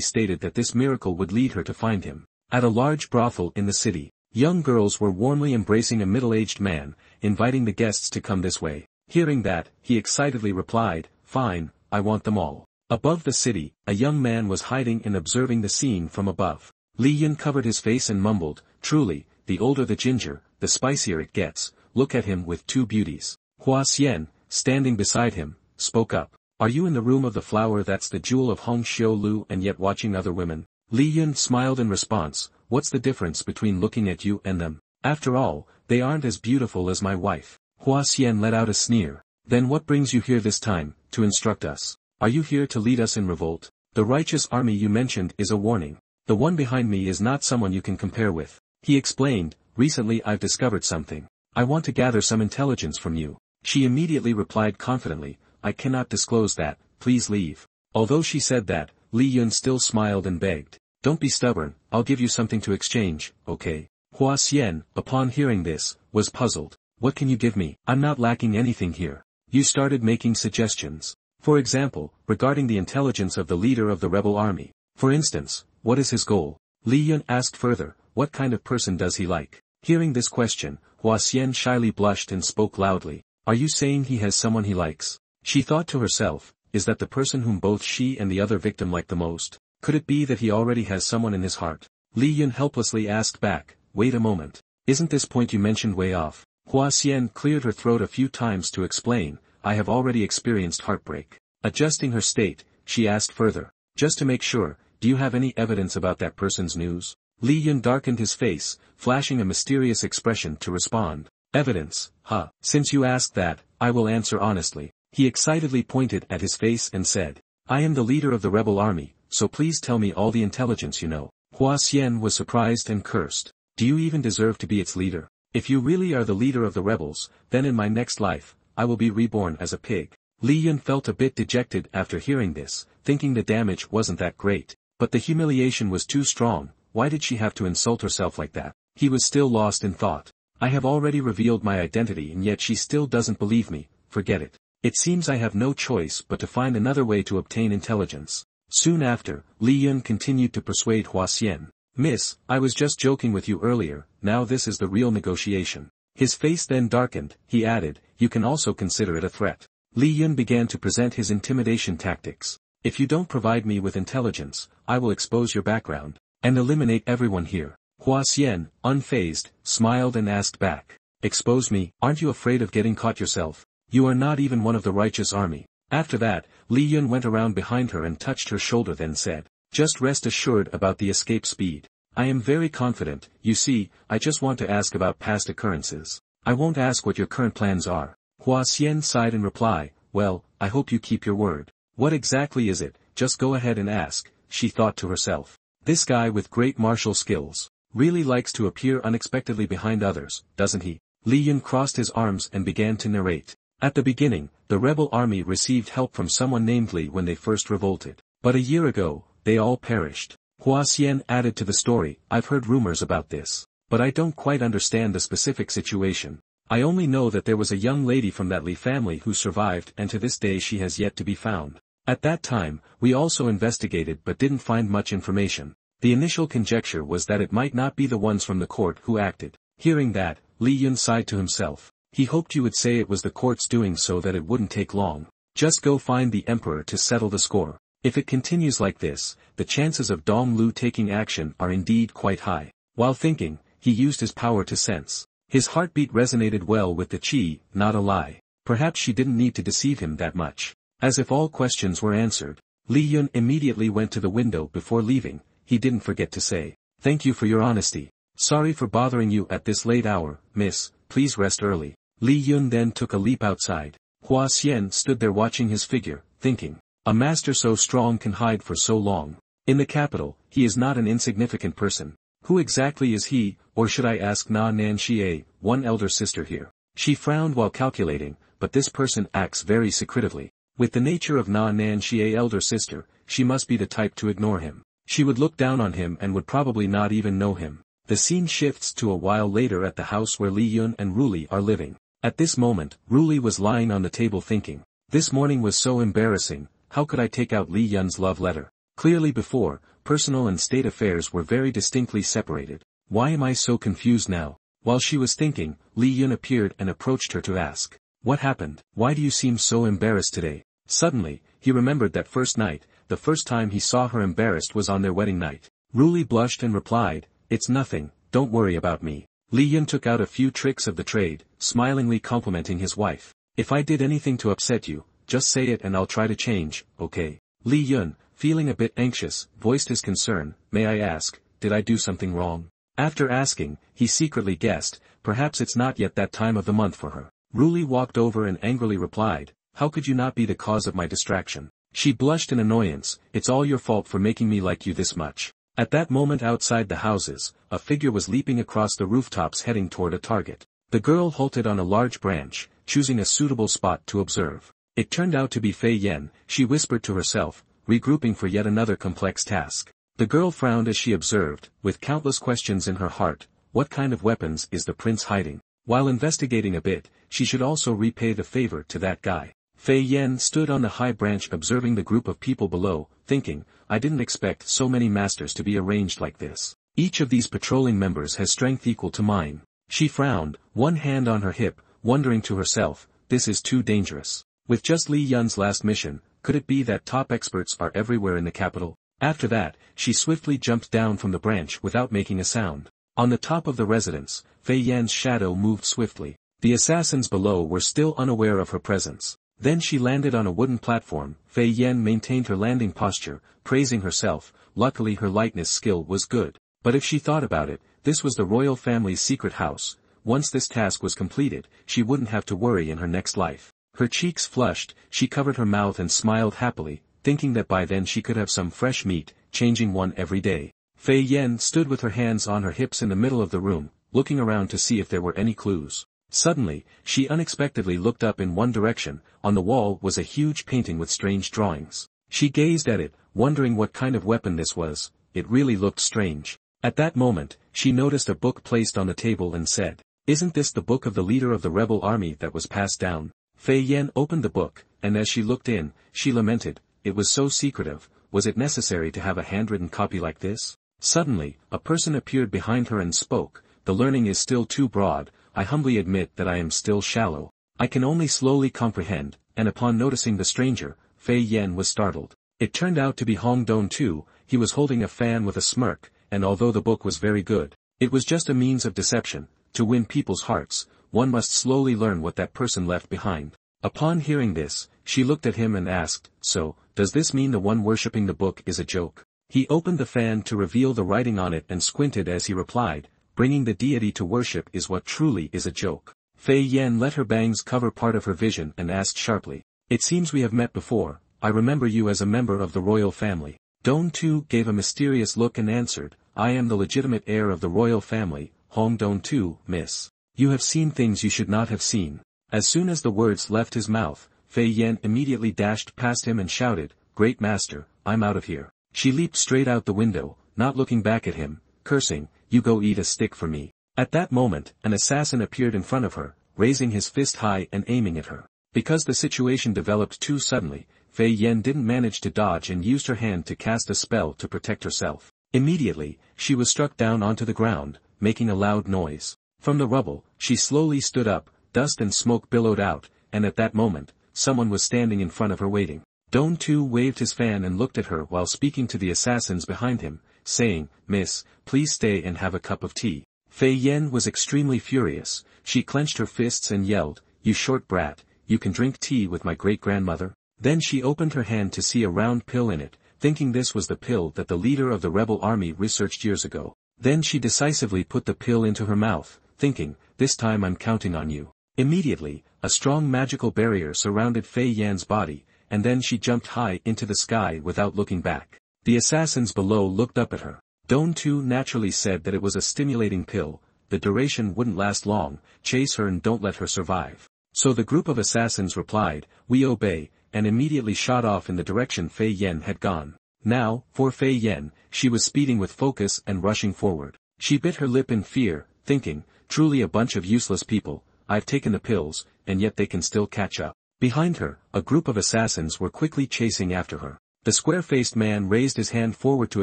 stated that this miracle would lead her to find him. At a large brothel in the city, young girls were warmly embracing a middle-aged man, inviting the guests to come this way. Hearing that, he excitedly replied, fine, I want them all. Above the city, a young man was hiding and observing the scene from above. Li Yun covered his face and mumbled, truly, the older the ginger, the spicier it gets, look at him with two beauties. Hua Xian, standing beside him, spoke up. Are you in the room of the flower that's the jewel of Hong Xiu Lu and yet watching other women? Li Yun smiled in response, what's the difference between looking at you and them? After all, they aren't as beautiful as my wife. Hua Xian let out a sneer. Then what brings you here this time, to instruct us? Are you here to lead us in revolt? The righteous army you mentioned is a warning. The one behind me is not someone you can compare with. He explained, recently I've discovered something. I want to gather some intelligence from you. She immediately replied confidently, I cannot disclose that, please leave. Although she said that, Li Yun still smiled and begged. Don't be stubborn, I'll give you something to exchange, okay? Hua Xian, upon hearing this, was puzzled. What can you give me? I'm not lacking anything here. You started making suggestions. For example, regarding the intelligence of the leader of the rebel army. For instance, what is his goal? Li Yun asked further, what kind of person does he like? Hearing this question, Hua Xian shyly blushed and spoke loudly. Are you saying he has someone he likes? She thought to herself, is that the person whom both she and the other victim like the most? Could it be that he already has someone in his heart? Li Yun helplessly asked back, wait a moment. Isn't this point you mentioned way off? Hua Xian cleared her throat a few times to explain, I have already experienced heartbreak. Adjusting her state, she asked further, just to make sure, do you have any evidence about that person's news? Li Yun darkened his face, flashing a mysterious expression to respond. Evidence, huh? Since you asked that, I will answer honestly. He excitedly pointed at his face and said, I am the leader of the rebel army, so please tell me all the intelligence you know. Hua Xian was surprised and cursed. Do you even deserve to be its leader? If you really are the leader of the rebels, then in my next life, I will be reborn as a pig. Li Yun felt a bit dejected after hearing this, thinking the damage wasn't that great. But the humiliation was too strong. Why did she have to insult herself like that? He was still lost in thought. I have already revealed my identity and yet she still doesn't believe me. Forget it. It seems I have no choice but to find another way to obtain intelligence. Soon after, Li Yun continued to persuade Hua Xian. Miss, I was just joking with you earlier, now this is the real negotiation. His face then darkened, he added, you can also consider it a threat. Li Yun began to present his intimidation tactics. If you don't provide me with intelligence, I will expose your background, and eliminate everyone here. Hua Xian, unfazed, smiled and asked back. Expose me, aren't you afraid of getting caught yourself? You are not even one of the righteous army. After that, Li Yun went around behind her and touched her shoulder then said, just rest assured about the escape speed. I am very confident, you see, I just want to ask about past occurrences. I won't ask what your current plans are. Hua Xian sighed in reply, well, I hope you keep your word. What exactly is it? Just go ahead and ask, she thought to herself. This guy with great martial skills really likes to appear unexpectedly behind others, doesn't he? Li Yun crossed his arms and began to narrate. At the beginning, the rebel army received help from someone named Li when they first revolted. But a year ago, they all perished. Hua Xian added to the story, I've heard rumors about this, but I don't quite understand the specific situation. I only know that there was a young lady from that Li family who survived and to this day she has yet to be found. At that time, we also investigated but didn't find much information. The initial conjecture was that it might not be the ones from the court who acted. Hearing that, Li Yun sighed to himself. He hoped you would say it was the court's doing so that it wouldn't take long. Just go find the emperor to settle the score. If it continues like this, the chances of Dong Lu taking action are indeed quite high. While thinking, he used his power to sense. His heartbeat resonated well with the qi, not a lie. Perhaps she didn't need to deceive him that much. As if all questions were answered, Li Yun immediately went to the window before leaving. He didn't forget to say, thank you for your honesty. Sorry for bothering you at this late hour, miss, please rest early. Li Yun then took a leap outside. Hua Xian stood there watching his figure, thinking, a master so strong can hide for so long. In the capital, he is not an insignificant person. Who exactly is he, or should I ask Na Nan Xie, one elder sister here? She frowned while calculating, but this person acts very secretively. With the nature of Na Nan Xie elder sister, she must be the type to ignore him. She would look down on him and would probably not even know him. The scene shifts to a while later at the house where Li Yun and Ruli are living. At this moment, Ruli was lying on the table thinking, this morning was so embarrassing, how could I take out Li Yun's love letter? Clearly before, personal and state affairs were very distinctly separated. Why am I so confused now? While she was thinking, Li Yun appeared and approached her to ask, what happened? Why do you seem so embarrassed today? Suddenly, he remembered that first night, the first time he saw her embarrassed was on their wedding night. Ruli blushed and replied, it's nothing, don't worry about me. Li Yun took out a few tricks of the trade, smilingly complimenting his wife. If I did anything to upset you, just say it and I'll try to change, okay? Li Yun, feeling a bit anxious, voiced his concern, may I ask, did I do something wrong? After asking, he secretly guessed, perhaps it's not yet that time of the month for her. Ruli walked over and angrily replied, how could you not be the cause of my distraction? She blushed in annoyance, it's all your fault for making me like you this much. At that moment outside the houses, a figure was leaping across the rooftops heading toward a target. The girl halted on a large branch, choosing a suitable spot to observe. It turned out to be Fei Yan, she whispered to herself, regrouping for yet another complex task. The girl frowned as she observed, with countless questions in her heart, what kind of weapons is the prince hiding? While investigating a bit, she should also repay the favor to that guy. Fei Yan stood on the high branch observing the group of people below, thinking, I didn't expect so many masters to be arranged like this. Each of these patrolling members has strength equal to mine. She frowned, one hand on her hip, wondering to herself, this is too dangerous. With just Li Yun's last mission, could it be that top experts are everywhere in the capital? After that, she swiftly jumped down from the branch without making a sound. On the top of the residence, Fei Yan's shadow moved swiftly. The assassins below were still unaware of her presence. Then she landed on a wooden platform. Fei Yan maintained her landing posture, praising herself, luckily her lightness skill was good. But if she thought about it, this was the royal family's secret house. Once this task was completed, she wouldn't have to worry in her next life. Her cheeks flushed, she covered her mouth and smiled happily, thinking that by then she could have some fresh meat, changing one every day. Fei Yen stood with her hands on her hips in the middle of the room, looking around to see if there were any clues. Suddenly, she unexpectedly looked up in one direction. On the wall was a huge painting with strange drawings. She gazed at it, wondering what kind of weapon this was. It really looked strange. At that moment, she noticed a book placed on the table and said, "Isn't this the book of the leader of the rebel army that was passed down?" Fei Yen opened the book, and as she looked in, she lamented, it was so secretive. Was it necessary to have a handwritten copy like this? Suddenly, a person appeared behind her and spoke, "The learning is still too broad. I humbly admit that I am still shallow. I can only slowly comprehend," and upon noticing the stranger, Fei Yen was startled. It turned out to be Hong Don too. He was holding a fan with a smirk, and although the book was very good, it was just a means of deception. To win people's hearts, one must slowly learn what that person left behind. Upon hearing this, she looked at him and asked, "So, does this mean the one worshipping the book is a joke?" He opened the fan to reveal the writing on it and squinted as he replied, "Bringing the deity to worship is what truly is a joke." Fei Yen let her bangs cover part of her vision and asked sharply, "It seems we have met before. I remember you as a member of the royal family." Don Tu gave a mysterious look and answered, "I am the legitimate heir of the royal family, Hong Don Tu, miss. You have seen things you should not have seen." As soon as the words left his mouth, Fei Yen immediately dashed past him and shouted, "Great master, I'm out of here." She leaped straight out the window, not looking back at him, cursing, "You go eat a stick for me." At that moment, an assassin appeared in front of her, raising his fist high and aiming at her. Because the situation developed too suddenly, Fei Yen didn't manage to dodge and used her hand to cast a spell to protect herself. Immediately, she was struck down onto the ground, making a loud noise. From the rubble, she slowly stood up, dust and smoke billowed out, and at that moment, someone was standing in front of her waiting. Don Tu waved his fan and looked at her while speaking to the assassins behind him, saying, "Miss, please stay and have a cup of tea." Fei Yen was extremely furious. She clenched her fists and yelled, "You short brat, you can drink tea with my great-grandmother?" Then she opened her hand to see a round pill in it, thinking this was the pill that the leader of the rebel army researched years ago. Then she decisively put the pill into her mouth, thinking, "This time I'm counting on you." Immediately, a strong magical barrier surrounded Fei Yan's body, and then she jumped high into the sky without looking back. The assassins below looked up at her. Don Tu naturally said that it was a stimulating pill. The duration wouldn't last long. Chase her and don't let her survive. So the group of assassins replied, "We obey," and immediately shot off in the direction Fei Yen had gone. Now, for Fei Yen, she was speeding with focus and rushing forward. She bit her lip in fear, thinking, "Truly a bunch of useless people. I've taken the pills, and yet they can still catch up." Behind her, a group of assassins were quickly chasing after her. The square-faced man raised his hand forward to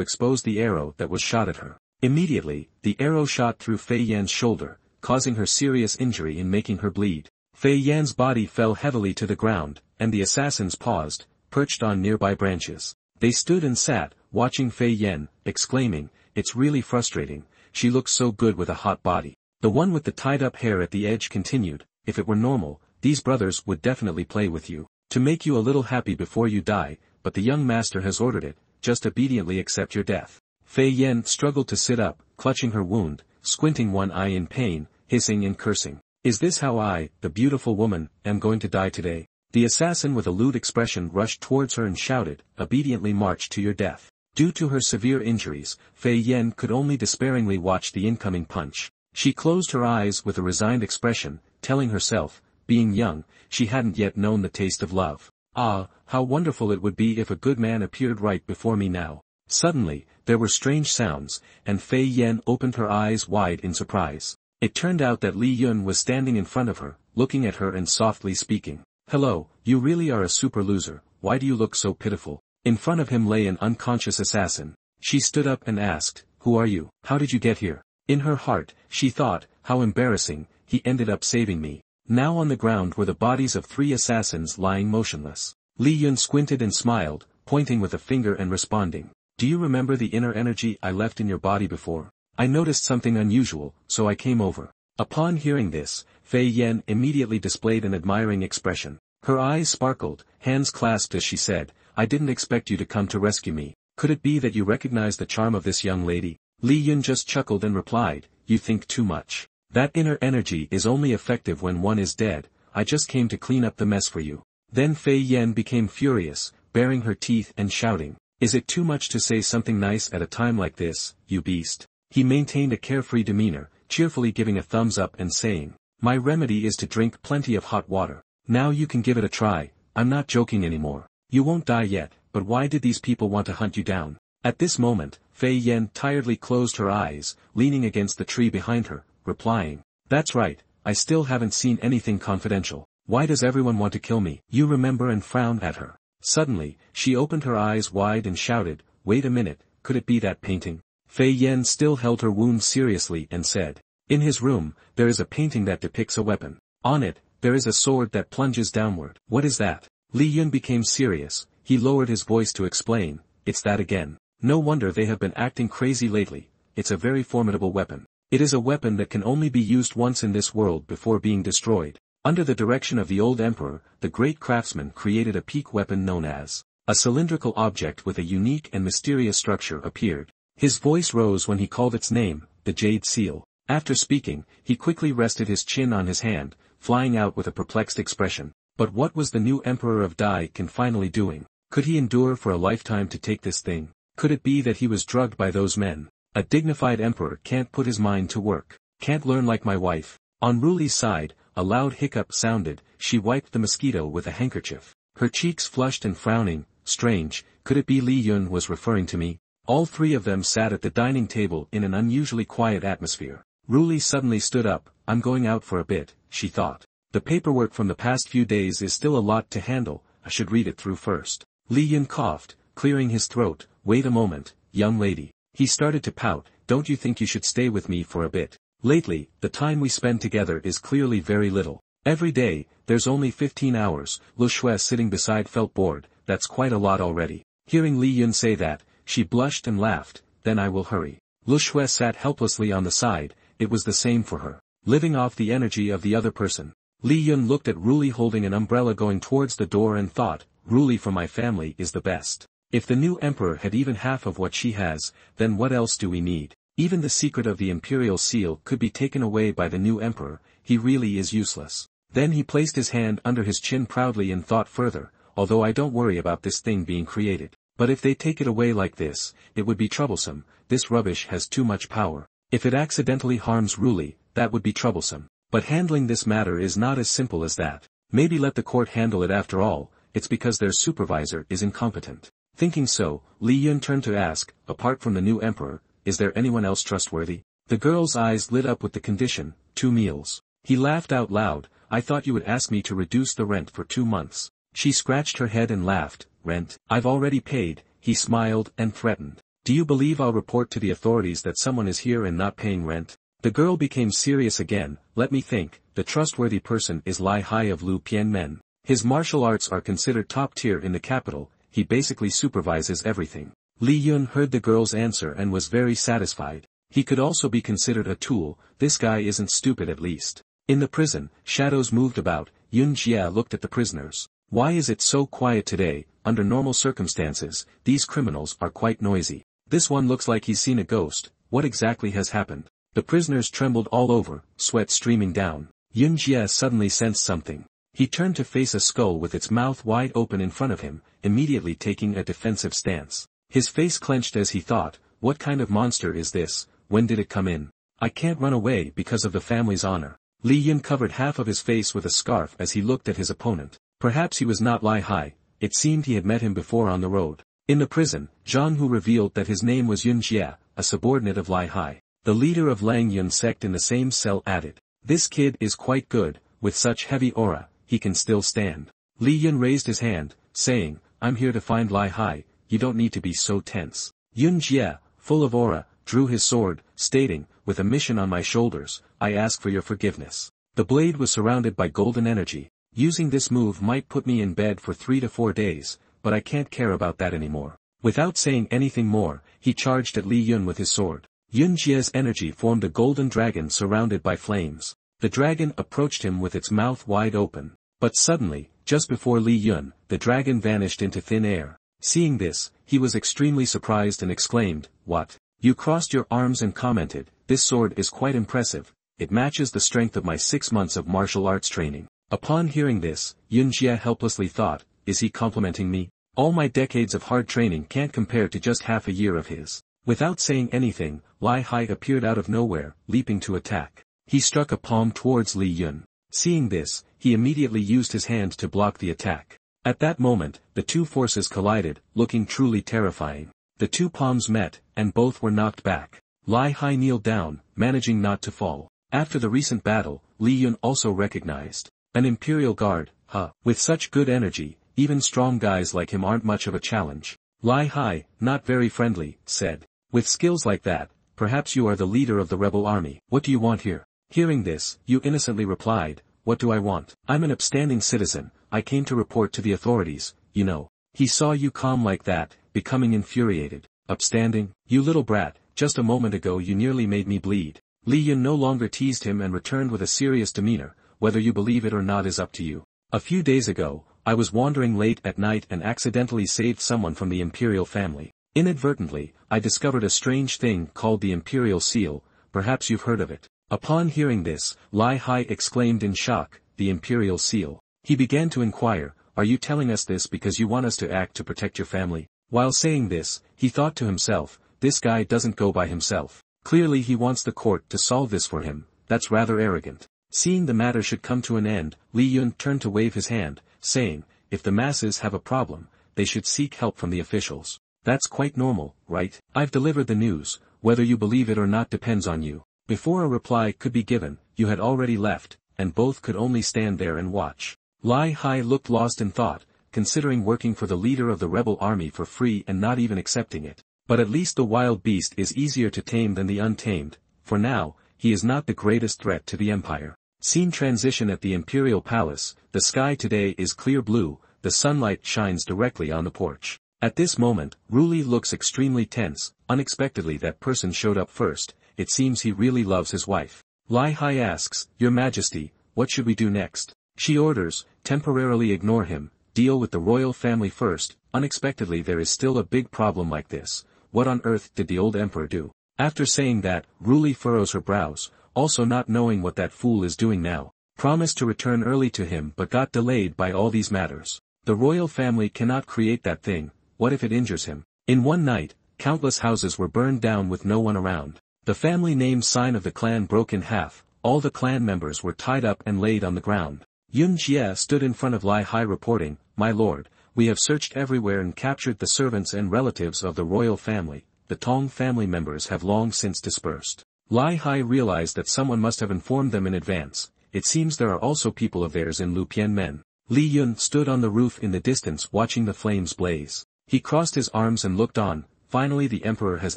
expose the arrow that was shot at her. Immediately, the arrow shot through Fei Yan's shoulder, causing her serious injury and making her bleed. Fei Yan's body fell heavily to the ground, and the assassins paused, perched on nearby branches. They stood and sat, watching Fei Yen, exclaiming, "It's really frustrating. She looks so good with a hot body." The one with the tied-up hair at the edge continued, "If it were normal, these brothers would definitely play with you, to make you a little happy before you die, but the young master has ordered it, just obediently accept your death." Fei Yen struggled to sit up, clutching her wound, squinting one eye in pain, hissing and cursing. "Is this how I, the beautiful woman, am going to die today?" The assassin with a lewd expression rushed towards her and shouted, "Obediently march to your death." Due to her severe injuries, Fei Yen could only despairingly watch the incoming punch. She closed her eyes with a resigned expression, telling herself, being young, she hadn't yet known the taste of love. "Ah, how wonderful it would be if a good man appeared right before me now." Suddenly, there were strange sounds, and Fei Yen opened her eyes wide in surprise. It turned out that Li Yun was standing in front of her, looking at her and softly speaking. "Hello, you really are a super loser, why do you look so pitiful?" In front of him lay an unconscious assassin. She stood up and asked, "Who are you? How did you get here?" In her heart, she thought, "How embarrassing, he ended up saving me." Now on the ground were the bodies of 3 assassins lying motionless. Li Yun squinted and smiled, pointing with a finger and responding, "Do you remember the inner energy I left in your body before? I noticed something unusual, so I came over." Upon hearing this, Fei Yen immediately displayed an admiring expression. Her eyes sparkled, hands clasped as she said, "I didn't expect you to come to rescue me. Could it be that you recognize the charm of this young lady?" Li Yun just chuckled and replied, "You think too much. That inner energy is only effective when one is dead. I just came to clean up the mess for you." Then Fei Yen became furious, baring her teeth and shouting, "Is it too much to say something nice at a time like this, you beast?" He maintained a carefree demeanor, cheerfully giving a thumbs up and saying, "My remedy is to drink plenty of hot water. Now you can give it a try, I'm not joking anymore. You won't die yet, but why did these people want to hunt you down?" At this moment, Fei Yen tiredly closed her eyes, leaning against the tree behind her, replying, "That's right, I still haven't seen anything confidential. Why does everyone want to kill me?" You remember and frowned at her. Suddenly, she opened her eyes wide and shouted, "Wait a minute, could it be that painting?" Fei Yen still held her wound seriously and said, "In his room, there is a painting that depicts a weapon. On it, there is a sword that plunges downward. What is that?" Li Yun became serious, he lowered his voice to explain, "It's that again. No wonder they have been acting crazy lately, it's a very formidable weapon. It is a weapon that can only be used once in this world before being destroyed." Under the direction of the old emperor, the great craftsman created a peak weapon known as a cylindrical object with a unique and mysterious structure appeared. His voice rose when he called its name, the Jade Seal. After speaking, he quickly rested his chin on his hand, flying out with a perplexed expression. But what was the new emperor of Dai Can finally doing? Could he endure for a lifetime to take this thing? Could it be that he was drugged by those men? A dignified emperor can't put his mind to work, can't learn like my wife. On Ruli's side, a loud hiccup sounded, she wiped the mosquito with a handkerchief. Her cheeks flushed and frowning, strange, could it be Li Yun was referring to me? All three of them sat at the dining table in an unusually quiet atmosphere. Ruli suddenly stood up, "I'm going out for a bit," she thought. "The paperwork from the past few days is still a lot to handle, I should read it through first." Li Yun coughed, clearing his throat, "Wait a moment, young lady." He started to pout, "Don't you think you should stay with me for a bit? Lately, the time we spend together is clearly very little. Every day, there's only 15 hours, Lu Shui sitting beside felt bored, that's quite a lot already." Hearing Li Yun say that, she blushed and laughed, "Then I will hurry." Lu Shui sat helplessly on the side, it was the same for her. Living off the energy of the other person. Li Yun looked at Ruli holding an umbrella going towards the door and thought, "Ruli for my family is the best. If the new emperor had even half of what she has, then what else do we need? Even the secret of the imperial seal could be taken away by the new emperor, he really is useless." Then he placed his hand under his chin proudly and thought further, "Although I don't worry about this thing being created. But if they take it away like this, it would be troublesome, this rubbish has too much power. If it accidentally harms Ruli, that would be troublesome. But handling this matter is not as simple as that. Maybe let the court handle it after all, it's because their supervisor is incompetent." Thinking so, Li Yun turned to ask, "Apart from the new emperor, is there anyone else trustworthy?" The girl's eyes lit up with the condition, 2 meals. He laughed out loud, "I thought you would ask me to reduce the rent for 2 months. She scratched her head and laughed, "Rent? I've already paid." He smiled and threatened, "Do you believe I'll report to the authorities that someone is here and not paying rent?" The girl became serious again, "Let me think, the trustworthy person is Lai Hai of Lu Pianmen. His martial arts are considered top tier in the capital, he basically supervises everything." Li Yun heard the girl's answer and was very satisfied. He could also be considered a tool, this guy isn't stupid at least. In the prison, shadows moved about, Yun Jia looked at the prisoners. Why is it so quiet today? Under normal circumstances, these criminals are quite noisy. This one looks like he's seen a ghost, what exactly has happened? The prisoners trembled all over, sweat streaming down. Yun Jia suddenly sensed something. He turned to face a skull with its mouth wide open in front of him, immediately taking a defensive stance. His face clenched as he thought, "What kind of monster is this? When did it come in? I can't run away because of the family's honor." Li Yun covered half of his face with a scarf as he looked at his opponent. Perhaps he was not Lai Hai, it seemed he had met him before on the road. In the prison, Zhang Hu revealed that his name was Yun Jia, a subordinate of Lai Hai. The leader of Lang Yun sect in the same cell added, "This kid is quite good, with such heavy aura, he can still stand." Li Yun raised his hand, saying, "I'm here to find Lai Hai, you don't need to be so tense." Yun Jia, full of aura, drew his sword, stating, "With a mission on my shoulders, I ask for your forgiveness." The blade was surrounded by golden energy. Using this move might put me in bed for 3 to 4 days, but I can't care about that anymore. Without saying anything more, he charged at Li Yun with his sword. Yun Jia's energy formed a golden dragon surrounded by flames. The dragon approached him with its mouth wide open. But suddenly, just before Li Yun, the dragon vanished into thin air. Seeing this, he was extremely surprised and exclaimed, "What? You crossed your arms and commented, this sword is quite impressive, it matches the strength of my 6 months of martial arts training." Upon hearing this, Yun Jia helplessly thought, is he complimenting me? All my decades of hard training can't compare to just half a year of his. Without saying anything, Lai Hai appeared out of nowhere, leaping to attack. He struck a palm towards Li Yun. Seeing this, he immediately used his hand to block the attack. At that moment, the two forces collided, looking truly terrifying. The two palms met, and both were knocked back. Lai Hai kneeled down, managing not to fall. After the recent battle, Li Yun also recognized. An Imperial Guard, huh? With such good energy, even strong guys like him aren't much of a challenge. Lai Hai, not very friendly, said. With skills like that, perhaps you are the leader of the rebel army. What do you want here? Hearing this, Yu innocently replied, what do I want? I'm an upstanding citizen, I came to report to the authorities, you know. He saw Yu calm like that, becoming infuriated. Upstanding? You little brat, just a moment ago you nearly made me bleed. Li Yun no longer teased him and returned with a serious demeanor, whether you believe it or not is up to you. A few days ago, I was wandering late at night and accidentally saved someone from the imperial family. Inadvertently, I discovered a strange thing called the Imperial Seal, perhaps you've heard of it. Upon hearing this, Lai Hai exclaimed in shock, the Imperial Seal. He began to inquire, are you telling us this because you want us to act to protect your family? While saying this, he thought to himself, this guy doesn't go by himself. Clearly he wants the court to solve this for him, that's rather arrogant. Seeing the matter should come to an end, Li Yun turned to wave his hand, saying, if the masses have a problem, they should seek help from the officials. That's quite normal, right? I've delivered the news, whether you believe it or not depends on you. Before a reply could be given, you had already left, and both could only stand there and watch. Lai Hai looked lost in thought, considering working for the leader of the rebel army for free and not even accepting it. But at least the wild beast is easier to tame than the untamed, for now, he is not the greatest threat to the empire. Scene transition at the Imperial Palace, the sky today is clear blue, the sunlight shines directly on the porch. At this moment, Ruli looks extremely tense, unexpectedly that person showed up first, it seems he really loves his wife. Lai Hai asks, Your Majesty, what should we do next? She orders, temporarily ignore him, deal with the royal family first, unexpectedly there is still a big problem like this, what on earth did the old emperor do? After saying that, Ruli furrows her brows, also not knowing what that fool is doing now. Promised to return early to him but got delayed by all these matters. The royal family cannot create that thing, what if it injures him? In one night, countless houses were burned down with no one around. The family name sign of the clan broke in half, all the clan members were tied up and laid on the ground. Yun Jie stood in front of Lai Hai reporting, My lord, we have searched everywhere and captured the servants and relatives of the royal family, the Tong family members have long since dispersed. Lai Hai realized that someone must have informed them in advance, it seems there are also people of theirs in Lupianmen. Li Yun stood on the roof in the distance watching the flames blaze. He crossed his arms and looked on, finally the emperor has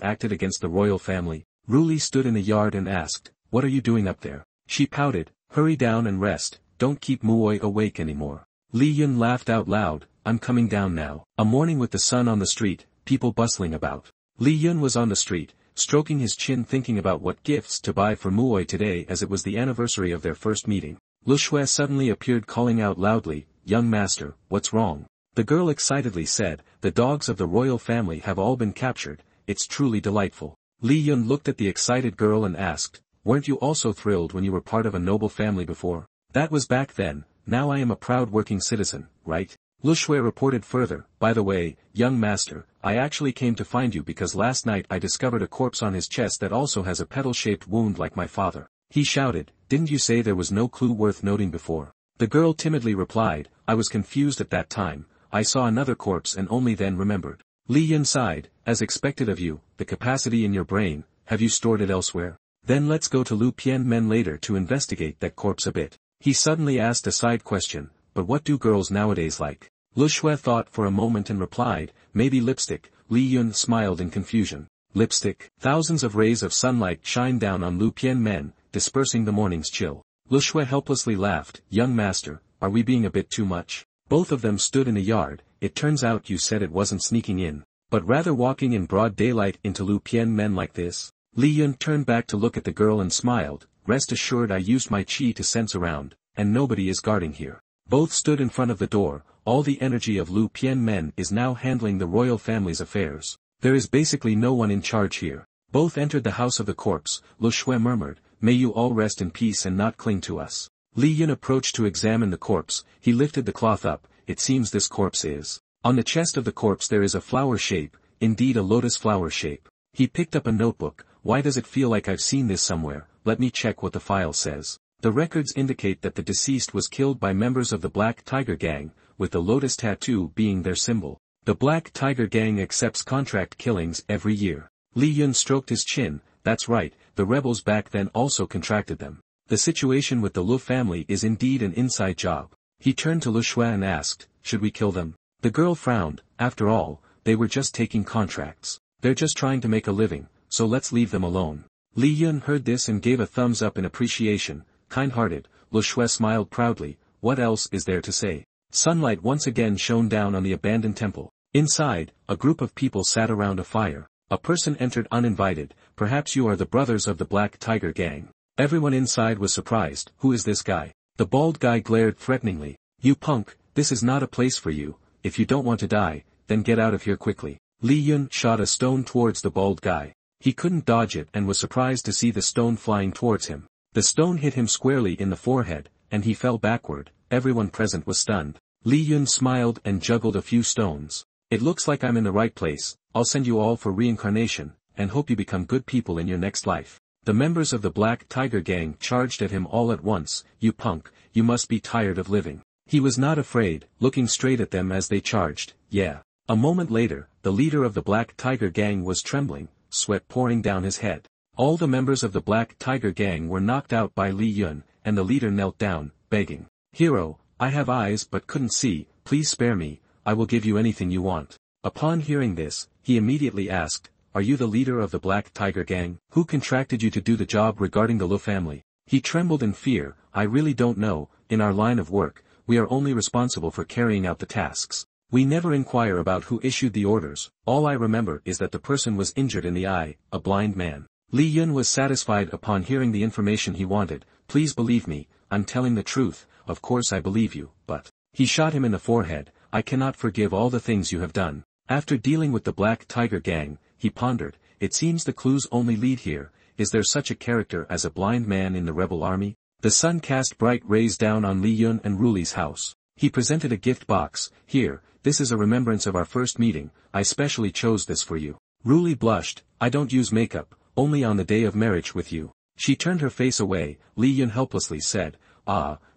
acted against the royal family. Ruli stood in the yard and asked, What are you doing up there? She pouted, Hurry down and rest, don't keep Muoi awake anymore. Li Yun laughed out loud, I'm coming down now. A morning with the sun on the street, people bustling about. Li Yun was on the street, stroking his chin thinking about what gifts to buy for Muoi today as it was the anniversary of their first meeting. Lu Shui suddenly appeared calling out loudly, Young master, what's wrong? The girl excitedly said, The dogs of the royal family have all been captured, it's truly delightful. Li Yun looked at the excited girl and asked, Weren't you also thrilled when you were part of a noble family before? That was back then, now I am a proud working citizen, right? Lu Shui reported further, By the way, young master, I actually came to find you because last night I discovered a corpse on his chest that also has a petal-shaped wound like my father. He shouted, Didn't you say there was no clue worth noting before? The girl timidly replied, I was confused at that time, I saw another corpse and only then remembered. Li Yun sighed, As expected of you, the capacity in your brain, have you stored it elsewhere? Then let's go to Lupianmen later to investigate that corpse a bit. He suddenly asked a side question, But what do girls nowadays like? Lu Shui thought for a moment and replied, Maybe lipstick. Li Yun smiled in confusion. Lipstick? Thousands of rays of sunlight shine down on Lupianmen, dispersing the morning's chill. Lu Shui helplessly laughed, Young master, are we being a bit too much? Both of them stood in the yard, it turns out you said it wasn't sneaking in, but rather walking in broad daylight into Lupianmen like this. Li Yun turned back to look at the girl and smiled, Rest assured I used my qi to sense around, and nobody is guarding here. Both stood in front of the door, all the energy of Lupianmen is now handling the royal family's affairs. There is basically no one in charge here. Both entered the house of the corpse, Lu Shui murmured, May you all rest in peace and not cling to us. Li Yun approached to examine the corpse, he lifted the cloth up, it seems this corpse is On the chest of the corpse there is a flower shape, indeed a lotus flower shape. He picked up a notebook. Why does it feel like I've seen this somewhere? Let me check what the file says. The records indicate that the deceased was killed by members of the Black Tiger Gang, with the lotus tattoo being their symbol. The Black Tiger Gang accepts contract killings every year. Li Yun stroked his chin. That's right, the rebels back then also contracted them. The situation with the Lu family is indeed an inside job. He turned to Lu Shui and asked, should we kill them? The girl frowned. After all, they were just taking contracts. They're just trying to make a living, so let's leave them alone. Li Yun heard this and gave a thumbs up in appreciation. Kind-hearted, Lu Shui smiled proudly. What else is there to say? Sunlight once again shone down on the abandoned temple. Inside, a group of people sat around a fire. A person entered uninvited. Perhaps you are the brothers of the Black Tiger Gang. Everyone inside was surprised. Who is this guy? The bald guy glared threateningly. You punk, this is not a place for you. If you don't want to die, then get out of here quickly. Li Yun shot a stone towards the bald guy. He couldn't dodge it and was surprised to see the stone flying towards him. The stone hit him squarely in the forehead, and he fell backward. Everyone present was stunned. Li Yun smiled and juggled a few stones. It looks like I'm in the right place. I'll send you all for reincarnation, and hope you become good people in your next life. The members of the Black Tiger Gang charged at him all at once. You punk, you must be tired of living. He was not afraid, looking straight at them as they charged. Yeah. A moment later, the leader of the Black Tiger Gang was trembling, sweat pouring down his head. All the members of the Black Tiger Gang were knocked out by Li Yun, and the leader knelt down, begging. Hero, I have eyes but couldn't see, please spare me, I will give you anything you want. Upon hearing this, he immediately asked, are you the leader of the Black Tiger Gang? Who contracted you to do the job regarding the Lu family? He trembled in fear. I really don't know. In our line of work, we are only responsible for carrying out the tasks. We never inquire about who issued the orders. All I remember is that the person was injured in the eye, a blind man. Li Yun was satisfied upon hearing the information he wanted. Please believe me, I'm telling the truth. Of course I believe you, but... He shot him in the forehead. I cannot forgive all the things you have done. After dealing with the Black Tiger Gang, he pondered. It seems the clues only lead here. Is there such a character as a blind man in the rebel army? The sun cast bright rays down on Li Yun and Ruli's house. He presented a gift box. Here, this is a remembrance of our first meeting. I specially chose this for you. Ruli blushed. I don't use makeup, only on the day of marriage with you. She turned her face away. Li Yun helplessly said,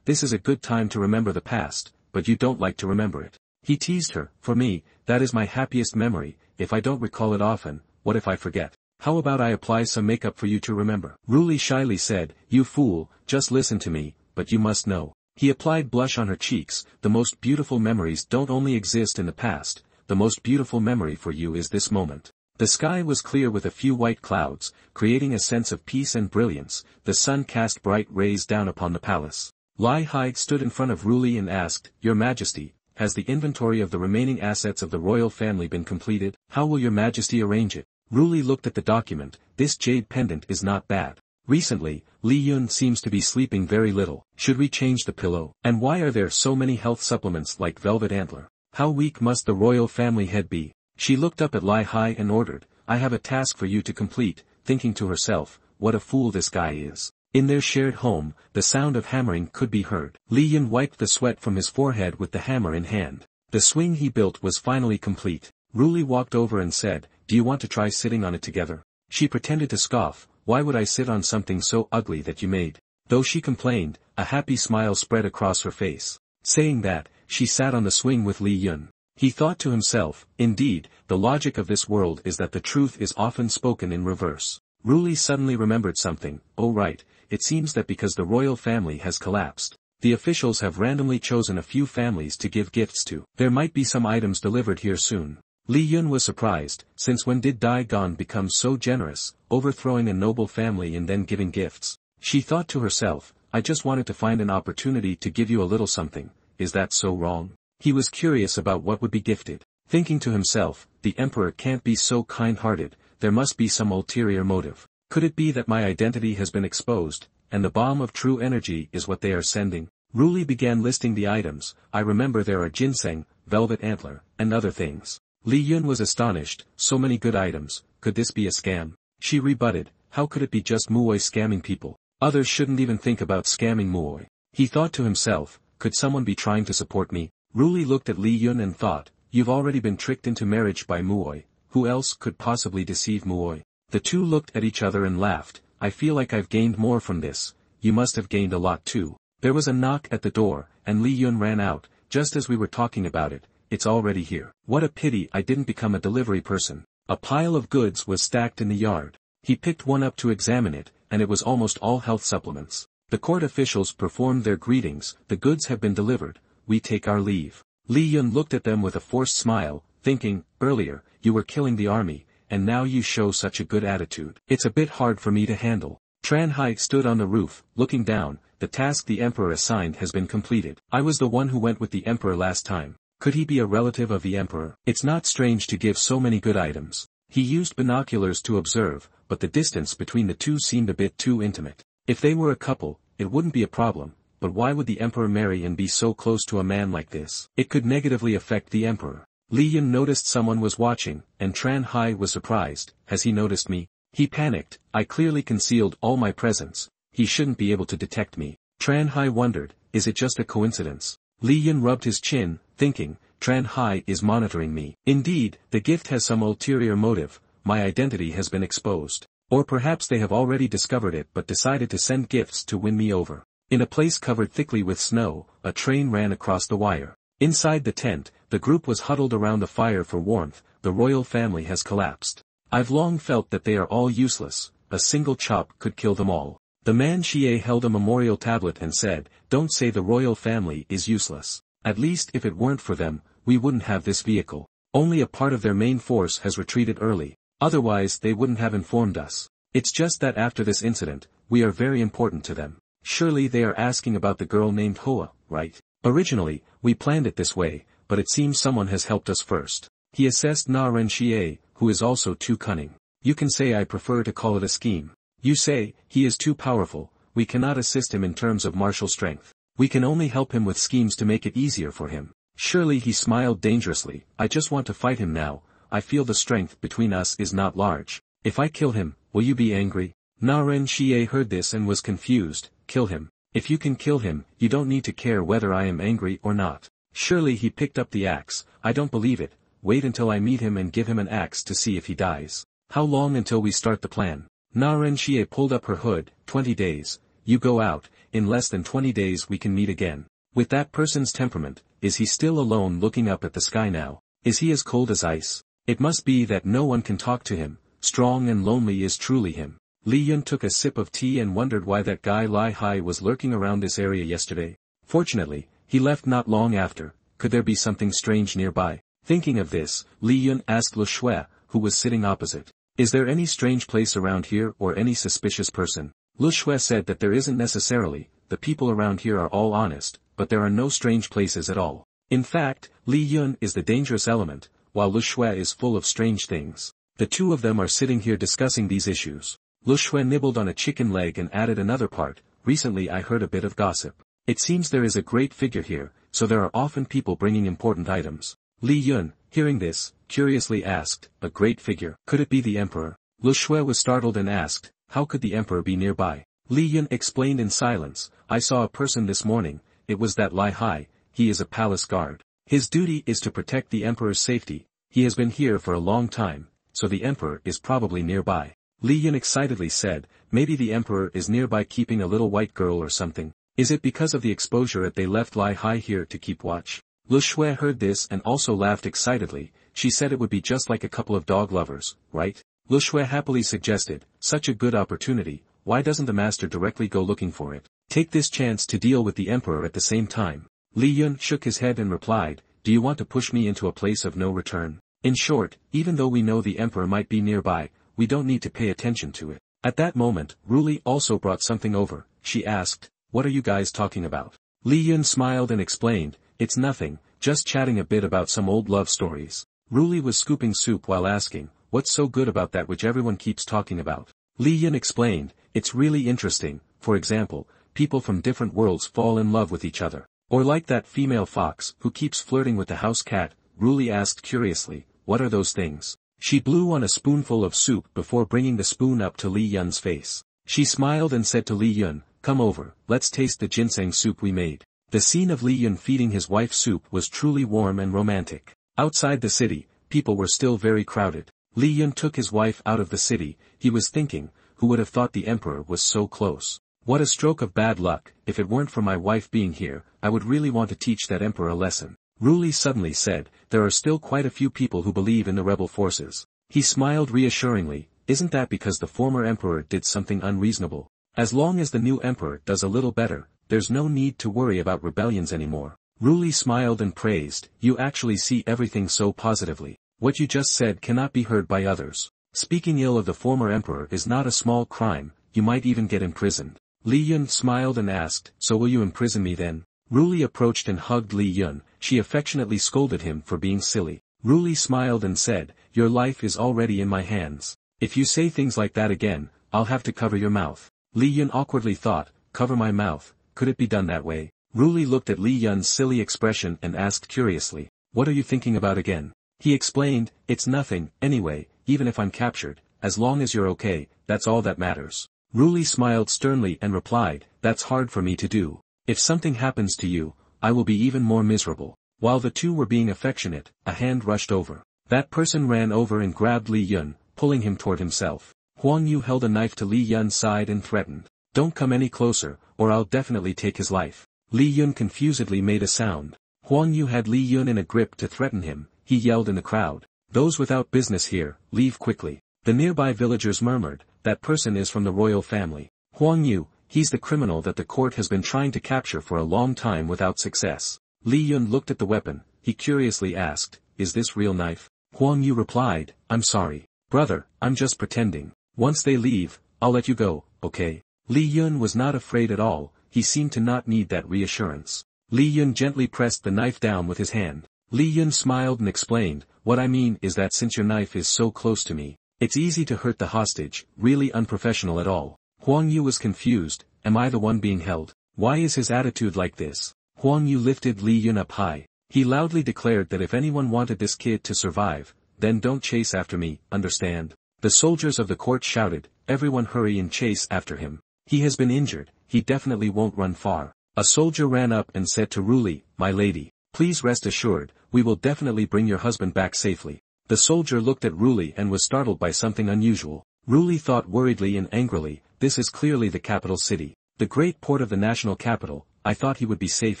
this is a good time to remember the past, but you don't like to remember it. He teased her. For me, that is my happiest memory. If I don't recall it often, what if I forget? How about I apply some makeup for you to remember? Ruli shyly said, you fool, just listen to me, but you must know. He applied blush on her cheeks. The most beautiful memories don't only exist in the past, the most beautiful memory for you is this moment. The sky was clear with a few white clouds, creating a sense of peace and brilliance. The sun cast bright rays down upon the palace. Lai Hai stood in front of Ruli and asked, Your Majesty, has the inventory of the remaining assets of the royal family been completed? How will your Majesty arrange it? Ruli looked at the document. This jade pendant is not bad. Recently, Li Yun seems to be sleeping very little. Should we change the pillow? And why are there so many health supplements like Velvet Antler? How weak must the royal family head be? She looked up at Lai Hai and ordered, I have a task for you to complete, thinking to herself, what a fool this guy is. In their shared home, the sound of hammering could be heard. Li Yun wiped the sweat from his forehead with the hammer in hand. The swing he built was finally complete. Ruli walked over and said, Do you want to try sitting on it together? She pretended to scoff. Why would I sit on something so ugly that you made? Though she complained, a happy smile spread across her face. Saying that, she sat on the swing with Li Yun. He thought to himself, indeed, the logic of this world is that the truth is often spoken in reverse. Ruli suddenly remembered something. Oh right, it seems that because the royal family has collapsed, the officials have randomly chosen a few families to give gifts to. There might be some items delivered here soon. Li Yun was surprised. Since when did Dai Gon become so generous, overthrowing a noble family and then giving gifts? She thought to herself, I just wanted to find an opportunity to give you a little something. Is that so wrong? He was curious about what would be gifted. Thinking to himself, the emperor can't be so kind-hearted, there must be some ulterior motive. Could it be that my identity has been exposed, and the bomb of true energy is what they are sending? Ruli began listing the items. I remember there are ginseng, velvet antler, and other things. Li Yun was astonished. So many good items. Could this be a scam? She rebutted. How could it be just Muoi scamming people? Others shouldn't even think about scamming Muoi. He thought to himself, could someone be trying to support me? Ruli looked at Li Yun and thought, You've already been tricked into marriage by Muoi, who else could possibly deceive Muoi? The two looked at each other and laughed. I feel like I've gained more from this. You must have gained a lot too. There was a knock at the door, and Li Yun ran out, just as we were talking about it. It's already here. What a pity I didn't become a delivery person. A pile of goods was stacked in the yard. He picked one up to examine it, and it was almost all health supplements. The court officials performed their greetings. The goods have been delivered. We take our leave. Li Yun looked at them with a forced smile, thinking, earlier, you were killing the army, and now you show such a good attitude. It's a bit hard for me to handle. Tran Hai stood on the roof, looking down. The task the emperor assigned has been completed. I was the one who went with the emperor last time. Could he be a relative of the emperor? It's not strange to give so many good items. He used binoculars to observe, but the distance between the two seemed a bit too intimate. If they were a couple, it wouldn't be a problem, but why would the emperor marry and be so close to a man like this? It could negatively affect the emperor. Li Yun noticed someone was watching, and Tran Hai was surprised. Has he noticed me? He panicked. I clearly concealed all my presence. He shouldn't be able to detect me. Tran Hai wondered, is it just a coincidence? Li Yun rubbed his chin, thinking, Tran Hai is monitoring me. Indeed, the gift has some ulterior motive. My identity has been exposed. Or perhaps they have already discovered it but decided to send gifts to win me over. In a place covered thickly with snow, a train ran across the wire. Inside the tent, the group was huddled around the fire for warmth. The royal family has collapsed. I've long felt that they are all useless. A single chop could kill them all. The man Xie held a memorial tablet and said, don't say the royal family is useless. At least if it weren't for them, we wouldn't have this vehicle. Only a part of their main force has retreated early. Otherwise they wouldn't have informed us. It's just that after this incident, we are very important to them. Surely they are asking about the girl named Hoa, right? Originally, we planned it this way, but it seems someone has helped us first. He assessed Na Ren Xie, who is also too cunning. You can say I prefer to call it a scheme. You say, he is too powerful, we cannot assist him in terms of martial strength. We can only help him with schemes to make it easier for him. Surely he smiled dangerously. I just want to fight him now. I feel the strength between us is not large. If I kill him, will you be angry? Na Ren Xie heard this and was confused. Kill him. If you can kill him, you don't need to care whether I am angry or not. Surely he picked up the axe. I don't believe it. Wait until I meet him and give him an axe to see if he dies. How long until we start the plan? Na Ren Xie pulled up her hood. 20 days. You go out. In less than 20 days we can meet again. With that person's temperament, is he still alone looking up at the sky now? Is he as cold as ice? It must be that no one can talk to him. Strong and lonely is truly him. Li Yun took a sip of tea and wondered why that guy Lai Hai was lurking around this area yesterday. Fortunately, he left not long after. Could there be something strange nearby? Thinking of this, Li Yun asked Lu Shui, who was sitting opposite. Is there any strange place around here or any suspicious person? Lu Shui said that there isn't necessarily. The people around here are all honest, but there are no strange places at all. In fact, Li Yun is the dangerous element, while Lu Shui is full of strange things. The two of them are sitting here discussing these issues. Lu Shui nibbled on a chicken leg and added another part. Recently I heard a bit of gossip. It seems there is a great figure here, so there are often people bringing important items. Li Yun, hearing this, curiously asked, a great figure. Could it be the emperor? Lu Shui was startled and asked, how could the emperor be nearby? Li Yun explained in silence, I saw a person this morning. It was that Lai Hai. He is a palace guard. His duty is to protect the emperor's safety. He has been here for a long time, so the emperor is probably nearby. Li Yun excitedly said, maybe the emperor is nearby keeping a little white girl or something. Is it because of the exposure that they left Lai Hai here to keep watch? Lu Shui heard this and also laughed excitedly. She said it would be just like a couple of dog lovers, right? Lu Shui happily suggested, such a good opportunity, why doesn't the master directly go looking for it? Take this chance to deal with the emperor at the same time. Li Yun shook his head and replied, do you want to push me into a place of no return? In short, even though we know the emperor might be nearby, we don't need to pay attention to it. At that moment, Ruli also brought something over. She asked, what are you guys talking about? Li Yun smiled and explained, it's nothing, just chatting a bit about some old love stories. Ruli was scooping soup while asking, what's so good about that which everyone keeps talking about? Li Yun explained, it's really interesting. For example, people from different worlds fall in love with each other. Or like that female fox who keeps flirting with the house cat. Ruli asked curiously, what are those things? She blew on a spoonful of soup before bringing the spoon up to Li Yun's face. She smiled and said to Li Yun, come over, let's taste the ginseng soup we made. The scene of Li Yun feeding his wife soup was truly warm and romantic. Outside the city, people were still very crowded. Li Yun took his wife out of the city. He was thinking, who would have thought the emperor was so close? What a stroke of bad luck. If it weren't for my wife being here, I would really want to teach that emperor a lesson. Ruli suddenly said, there are still quite a few people who believe in the rebel forces. He smiled reassuringly. Isn't that because the former emperor did something unreasonable? As long as the new emperor does a little better, there's no need to worry about rebellions anymore. Ruli smiled and praised, you actually see everything so positively. What you just said cannot be heard by others. Speaking ill of the former emperor is not a small crime, you might even get imprisoned. Li Yun smiled and asked, so will you imprison me then? Ruli approached and hugged Li Yun. She affectionately scolded him for being silly. Ruli smiled and said, your life is already in my hands. If you say things like that again, I'll have to cover your mouth. Li Yun awkwardly thought, cover my mouth, could it be done that way? Ruli looked at Li Yun's silly expression and asked curiously, what are you thinking about again? He explained, it's nothing, anyway, even if I'm captured, as long as you're okay, that's all that matters. Ruli smiled sternly and replied, that's hard for me to do. If something happens to you, I will be even more miserable. While the two were being affectionate, a hand rushed over. That person ran over and grabbed Li Yun, pulling him toward himself. Huang Yu held a knife to Li Yun's side and threatened, don't come any closer, or I'll definitely take his life. Li Yun confusedly made a sound. Huang Yu had Li Yun in a grip to threaten him. He yelled in the crowd, those without business here, leave quickly. The nearby villagers murmured, that person is from the royal family. Huang Yu, he's the criminal that the court has been trying to capture for a long time without success. Li Yun looked at the weapon. He curiously asked, is this real knife? Huang Yu replied, I'm sorry. Brother, I'm just pretending. Once they leave, I'll let you go, okay? Li Yun was not afraid at all. He seemed to not need that reassurance. Li Yun gently pressed the knife down with his hand. Li Yun smiled and explained, what I mean is that since your knife is so close to me, it's easy to hurt the hostage, really unprofessional at all. Huang Yu was confused, am I the one being held? Why is his attitude like this? Huang Yu lifted Li Yun up high. He loudly declared that if anyone wanted this kid to survive, then don't chase after me, understand? The soldiers of the court shouted, everyone hurry and chase after him. He has been injured, he definitely won't run far. A soldier ran up and said to Ruli, my lady, please rest assured, we will definitely bring your husband back safely. The soldier looked at Ruli and was startled by something unusual. Ruli thought worriedly and angrily, this is clearly the capital city. The great port of the national capital, I thought he would be safe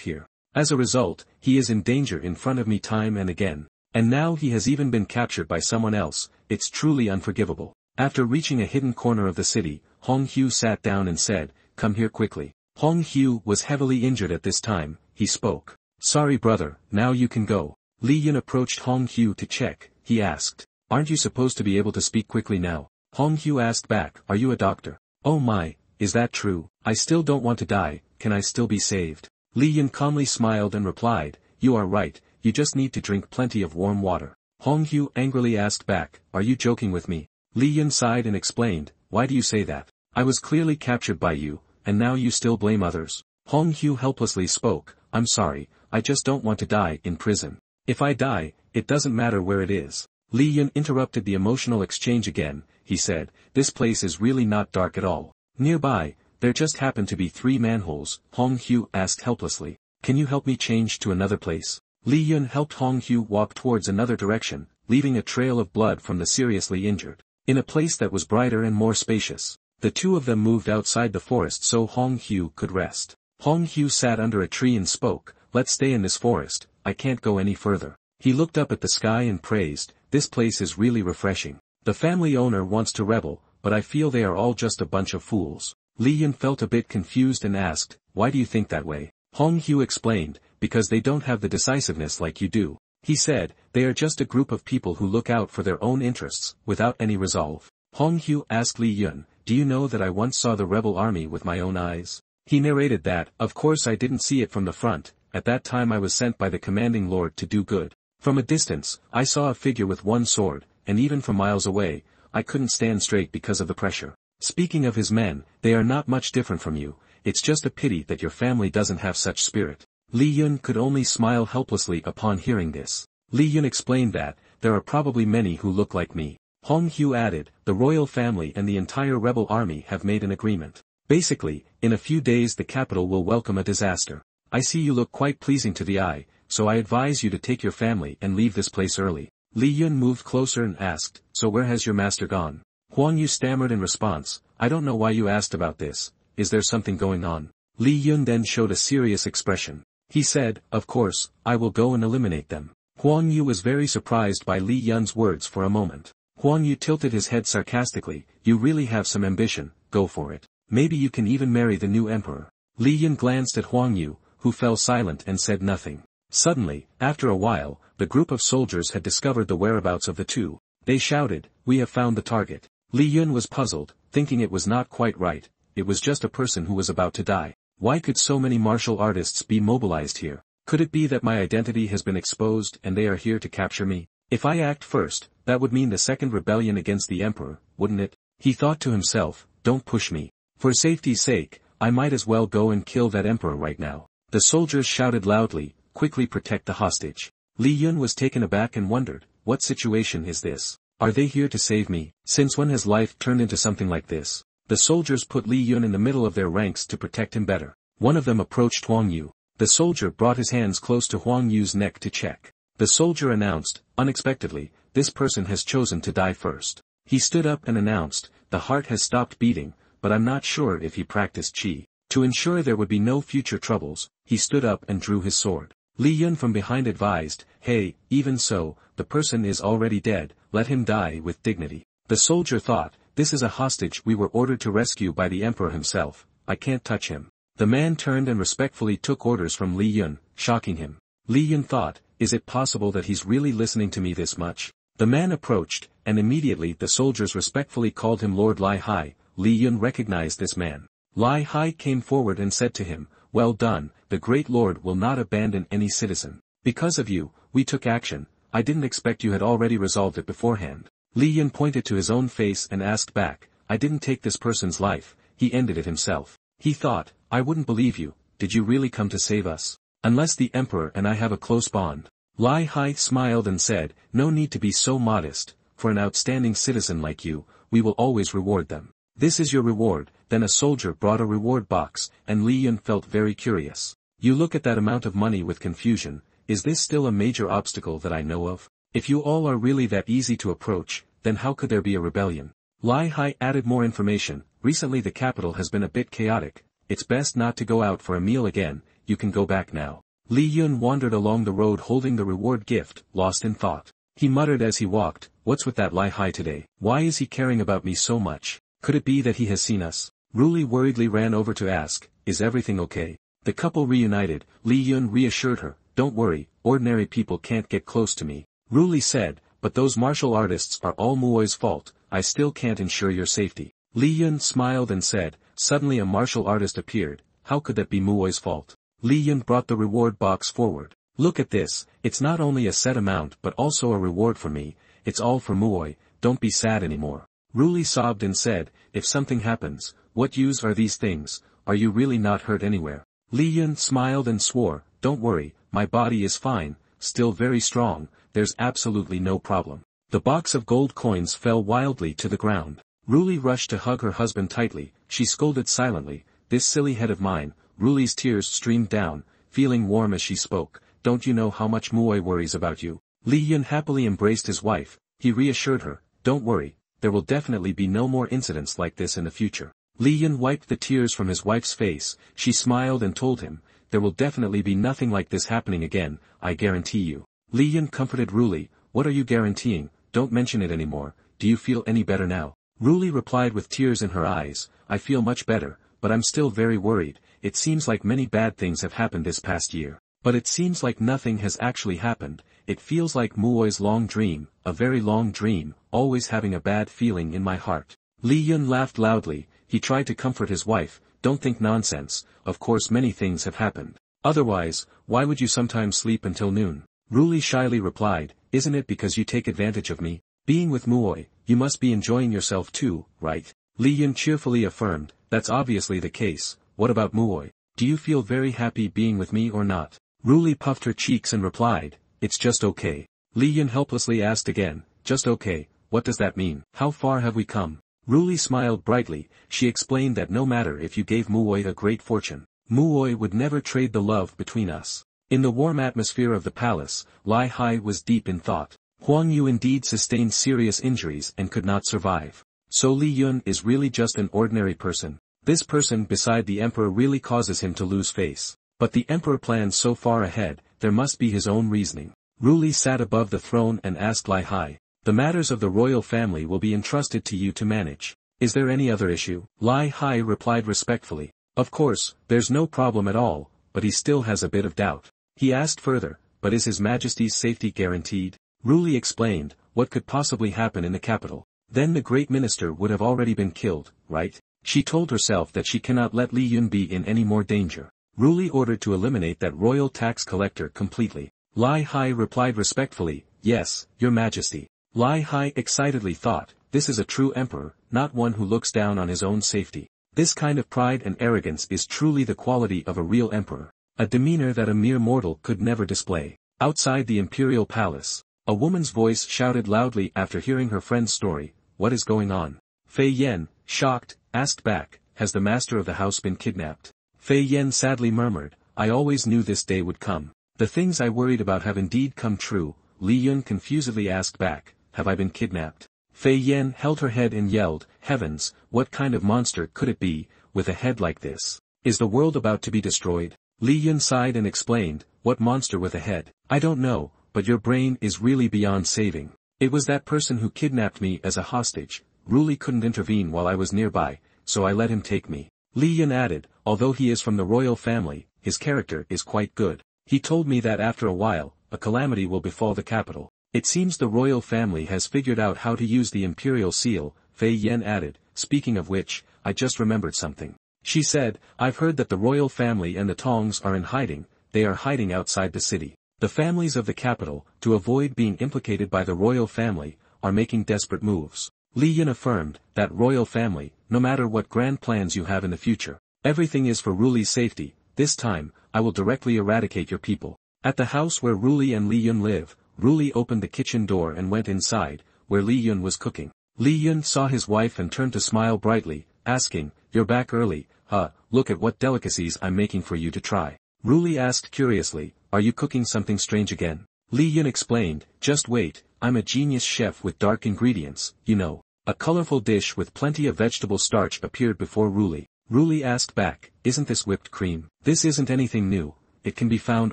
here. As a result, he is in danger in front of me time and again. And now he has even been captured by someone else, it's truly unforgivable. After reaching a hidden corner of the city, Hong Hu sat down and said, come here quickly. Hong Hu was heavily injured at this time. He spoke. Sorry brother, now you can go. Li Yun approached Hong Hu to check. He asked, aren't you supposed to be able to speak quickly now? Hong Hu asked back, are you a doctor? Oh my, is that true? I still don't want to die, can I still be saved? Li Yun calmly smiled and replied, you are right, you just need to drink plenty of warm water. Hong Hu angrily asked back, are you joking with me? Li Yun sighed and explained, why do you say that? I was clearly captured by you, and now you still blame others. Hong Hu helplessly spoke, I'm sorry, I just don't want to die in prison. If I die, it doesn't matter where it is. Li Yun interrupted the emotional exchange again. He said, this place is really not dark at all. Nearby, there just happened to be 3 manholes. Hong Hu asked helplessly, can you help me change to another place? Li Yun helped Hong Hu walk towards another direction, leaving a trail of blood from the seriously injured. In a place that was brighter and more spacious, the two of them moved outside the forest so Hong Hu could rest. Hong Hu sat under a tree and spoke, let's stay in this forest, I can't go any further. He looked up at the sky and praised, this place is really refreshing. The family owner wants to rebel, but I feel they are all just a bunch of fools. Li Yun felt a bit confused and asked, why do you think that way? Hong Hu explained, because they don't have the decisiveness like you do. He said, they are just a group of people who look out for their own interests, without any resolve. Hong Hu asked Li Yun, do you know that I once saw the rebel army with my own eyes? He narrated that, of course I didn't see it from the front, at that time I was sent by the commanding lord to do good. From a distance, I saw a figure with one sword, and even from miles away, I couldn't stand straight because of the pressure. Speaking of his men, they are not much different from you, it's just a pity that your family doesn't have such spirit. Li Yun could only smile helplessly upon hearing this. Li Yun explained that, there are probably many who look like me. Hong Hu added, the royal family and the entire rebel army have made an agreement. Basically, in a few days the capital will welcome a disaster. I see you look quite pleasing to the eye, so I advise you to take your family and leave this place early. Li Yun moved closer and asked, so where has your master gone? Huang Yu stammered in response, I don't know why you asked about this, is there something going on? Li Yun then showed a serious expression. He said, of course, I will go and eliminate them. Huang Yu was very surprised by Li Yun's words for a moment. Huang Yu tilted his head sarcastically, you really have some ambition, go for it. Maybe you can even marry the new emperor. Li Yun glanced at Huang Yu, who fell silent and said nothing. Suddenly, after a while, the group of soldiers had discovered the whereabouts of the two. They shouted, we have found the target. Li Yun was puzzled, thinking it was not quite right, it was just a person who was about to die. Why could so many martial artists be mobilized here? Could it be that my identity has been exposed and they are here to capture me? If I act first, that would mean the second rebellion against the emperor, wouldn't it? He thought to himself, don't push me. For safety's sake, I might as well go and kill that emperor right now. The soldiers shouted loudly, quickly protect the hostage. Li Yun was taken aback and wondered, what situation is this? Are they here to save me? Since when has life turned into something like this? The soldiers put Li Yun in the middle of their ranks to protect him better. One of them approached Huang Yu. The soldier brought his hands close to Huang Yu's neck to check. The soldier announced, unexpectedly, this person has chosen to die first. He stood up and announced, the heart has stopped beating, but I'm not sure if he practiced qi. To ensure there would be no future troubles, he stood up and drew his sword. Li Yun from behind advised, hey, even so, the person is already dead, let him die with dignity. The soldier thought, this is a hostage we were ordered to rescue by the emperor himself, I can't touch him. The man turned and respectfully took orders from Li Yun, shocking him. Li Yun thought, is it possible that he's really listening to me this much? The man approached, and immediately the soldiers respectfully called him Lord Lai Hai. Li Yun recognized this man. Lai Hai came forward and said to him, well done, the great lord will not abandon any citizen. Because of you, we took action, I didn't expect you had already resolved it beforehand. Li Yun pointed to his own face and asked back, I didn't take this person's life, he ended it himself. He thought, I wouldn't believe you, did you really come to save us? Unless the emperor and I have a close bond. Lai Hai smiled and said, no need to be so modest, for an outstanding citizen like you, we will always reward them. This is your reward. Then a soldier brought a reward box, and Li Yun felt very curious. You look at that amount of money with confusion, is this still a major obstacle that I know of? If you all are really that easy to approach, then how could there be a rebellion? Lai Hai added more information, recently the capital has been a bit chaotic, it's best not to go out for a meal again, you can go back now. Li Yun wandered along the road holding the reward gift, lost in thought. He muttered as he walked, what's with that Lai Hai today? Why is he caring about me so much? Could it be that he has seen us? Ruli worriedly ran over to ask, is everything okay? The couple reunited, Li Yun reassured her, don't worry, ordinary people can't get close to me. Ruli said, but those martial artists are all Muoi's fault, I still can't ensure your safety. Li Yun smiled and said, suddenly a martial artist appeared, how could that be Muoi's fault? Li Yun brought the reward box forward. Look at this, it's not only a set amount but also a reward for me, it's all for Muoi, don't be sad anymore. Ruli sobbed and said, if something happens, what use are these things, are you really not hurt anywhere? Li Yun smiled and swore, don't worry, my body is fine, still very strong, there's absolutely no problem. The box of gold coins fell wildly to the ground. Ruli rushed to hug her husband tightly, she scolded silently, this silly head of mine. Ruli's tears streamed down, feeling warm as she spoke, don't you know how much Muoi worries about you? Li Yun happily embraced his wife, he reassured her, don't worry, there will definitely be no more incidents like this in the future. Li Yun wiped the tears from his wife's face, she smiled and told him, there will definitely be nothing like this happening again, I guarantee you. Li Yun comforted Ruli, what are you guaranteeing, don't mention it anymore, do you feel any better now? Ruli replied with tears in her eyes, I feel much better, but I'm still very worried, it seems like many bad things have happened this past year. But it seems like nothing has actually happened, it feels like Muoi's long dream, a very long dream, always having a bad feeling in my heart. Li Yun laughed loudly, he tried to comfort his wife, don't think nonsense, of course many things have happened. Otherwise, why would you sometimes sleep until noon? Ruli shyly replied, isn't it because you take advantage of me? Being with Muoi, you must be enjoying yourself too, right? Li Yun cheerfully affirmed, that's obviously the case, what about Muoi? Do you feel very happy being with me or not? Ruli puffed her cheeks and replied, it's just okay. Li Yun helplessly asked again, just okay, what does that mean? How far have we come? Ruli smiled brightly, she explained that no matter if you gave Muoi a great fortune, Muoi would never trade the love between us. In the warm atmosphere of the palace, Li Hai was deep in thought. Huang Yu indeed sustained serious injuries and could not survive. So Li Yun is really just an ordinary person. This person beside the emperor really causes him to lose face. But the emperor plans so far ahead, there must be his own reasoning. Ruli sat above the throne and asked Li Hai, "The matters of the royal family will be entrusted to you to manage. Is there any other issue?" Li Hai replied respectfully, "Of course, there's no problem at all," but he still has a bit of doubt. He asked further, "But is His Majesty's safety guaranteed?" Ruli explained, "What could possibly happen in the capital? Then the great minister would have already been killed, right?" She told herself that she cannot let Li Yun be in any more danger. Ruli ordered to eliminate that royal tax collector completely. Li Hai replied respectfully, "Yes, Your Majesty." Li Hai excitedly thought, this is a true emperor, not one who looks down on his own safety. This kind of pride and arrogance is truly the quality of a real emperor. A demeanor that a mere mortal could never display. Outside the imperial palace, a woman's voice shouted loudly after hearing her friend's story, "What is going on?" Fei Yen, shocked, asked back, "Has the master of the house been kidnapped?" Fei Yen sadly murmured, "I always knew this day would come. The things I worried about have indeed come true." Li Yun confusedly asked back, "Have I been kidnapped?" Fei Yen held her head and yelled, "Heavens, what kind of monster could it be, with a head like this? Is the world about to be destroyed?" Li Yun sighed and explained, "What monster with a head? I don't know, but your brain is really beyond saving. It was that person who kidnapped me as a hostage. Ruli couldn't intervene while I was nearby, so I let him take me." Li Yun added, "Although he is from the royal family, his character is quite good. He told me that after a while, a calamity will befall the capital. It seems the royal family has figured out how to use the imperial seal." Fei Yen added, "Speaking of which, I just remembered something." She said, "I've heard that the royal family and the Tongs are in hiding. They are hiding outside the city. The families of the capital, to avoid being implicated by the royal family, are making desperate moves." Li Yun affirmed, "That royal family, no matter what grand plans you have in the future, everything is for Ruli's safety. This time, I will directly eradicate your people." At the house where Ruli and Li Yun live, Ruli opened the kitchen door and went inside, where Li Yun was cooking. Li Yun saw his wife and turned to smile brightly, asking, "You're back early, huh? Look at what delicacies I'm making for you to try." Ruli asked curiously, "Are you cooking something strange again?" Li Yun explained, "Just wait, I'm a genius chef with dark ingredients, you know." A colorful dish with plenty of vegetable starch appeared before Ruli. Ruli asked back, "Isn't this whipped cream?" "This isn't anything new. It can be found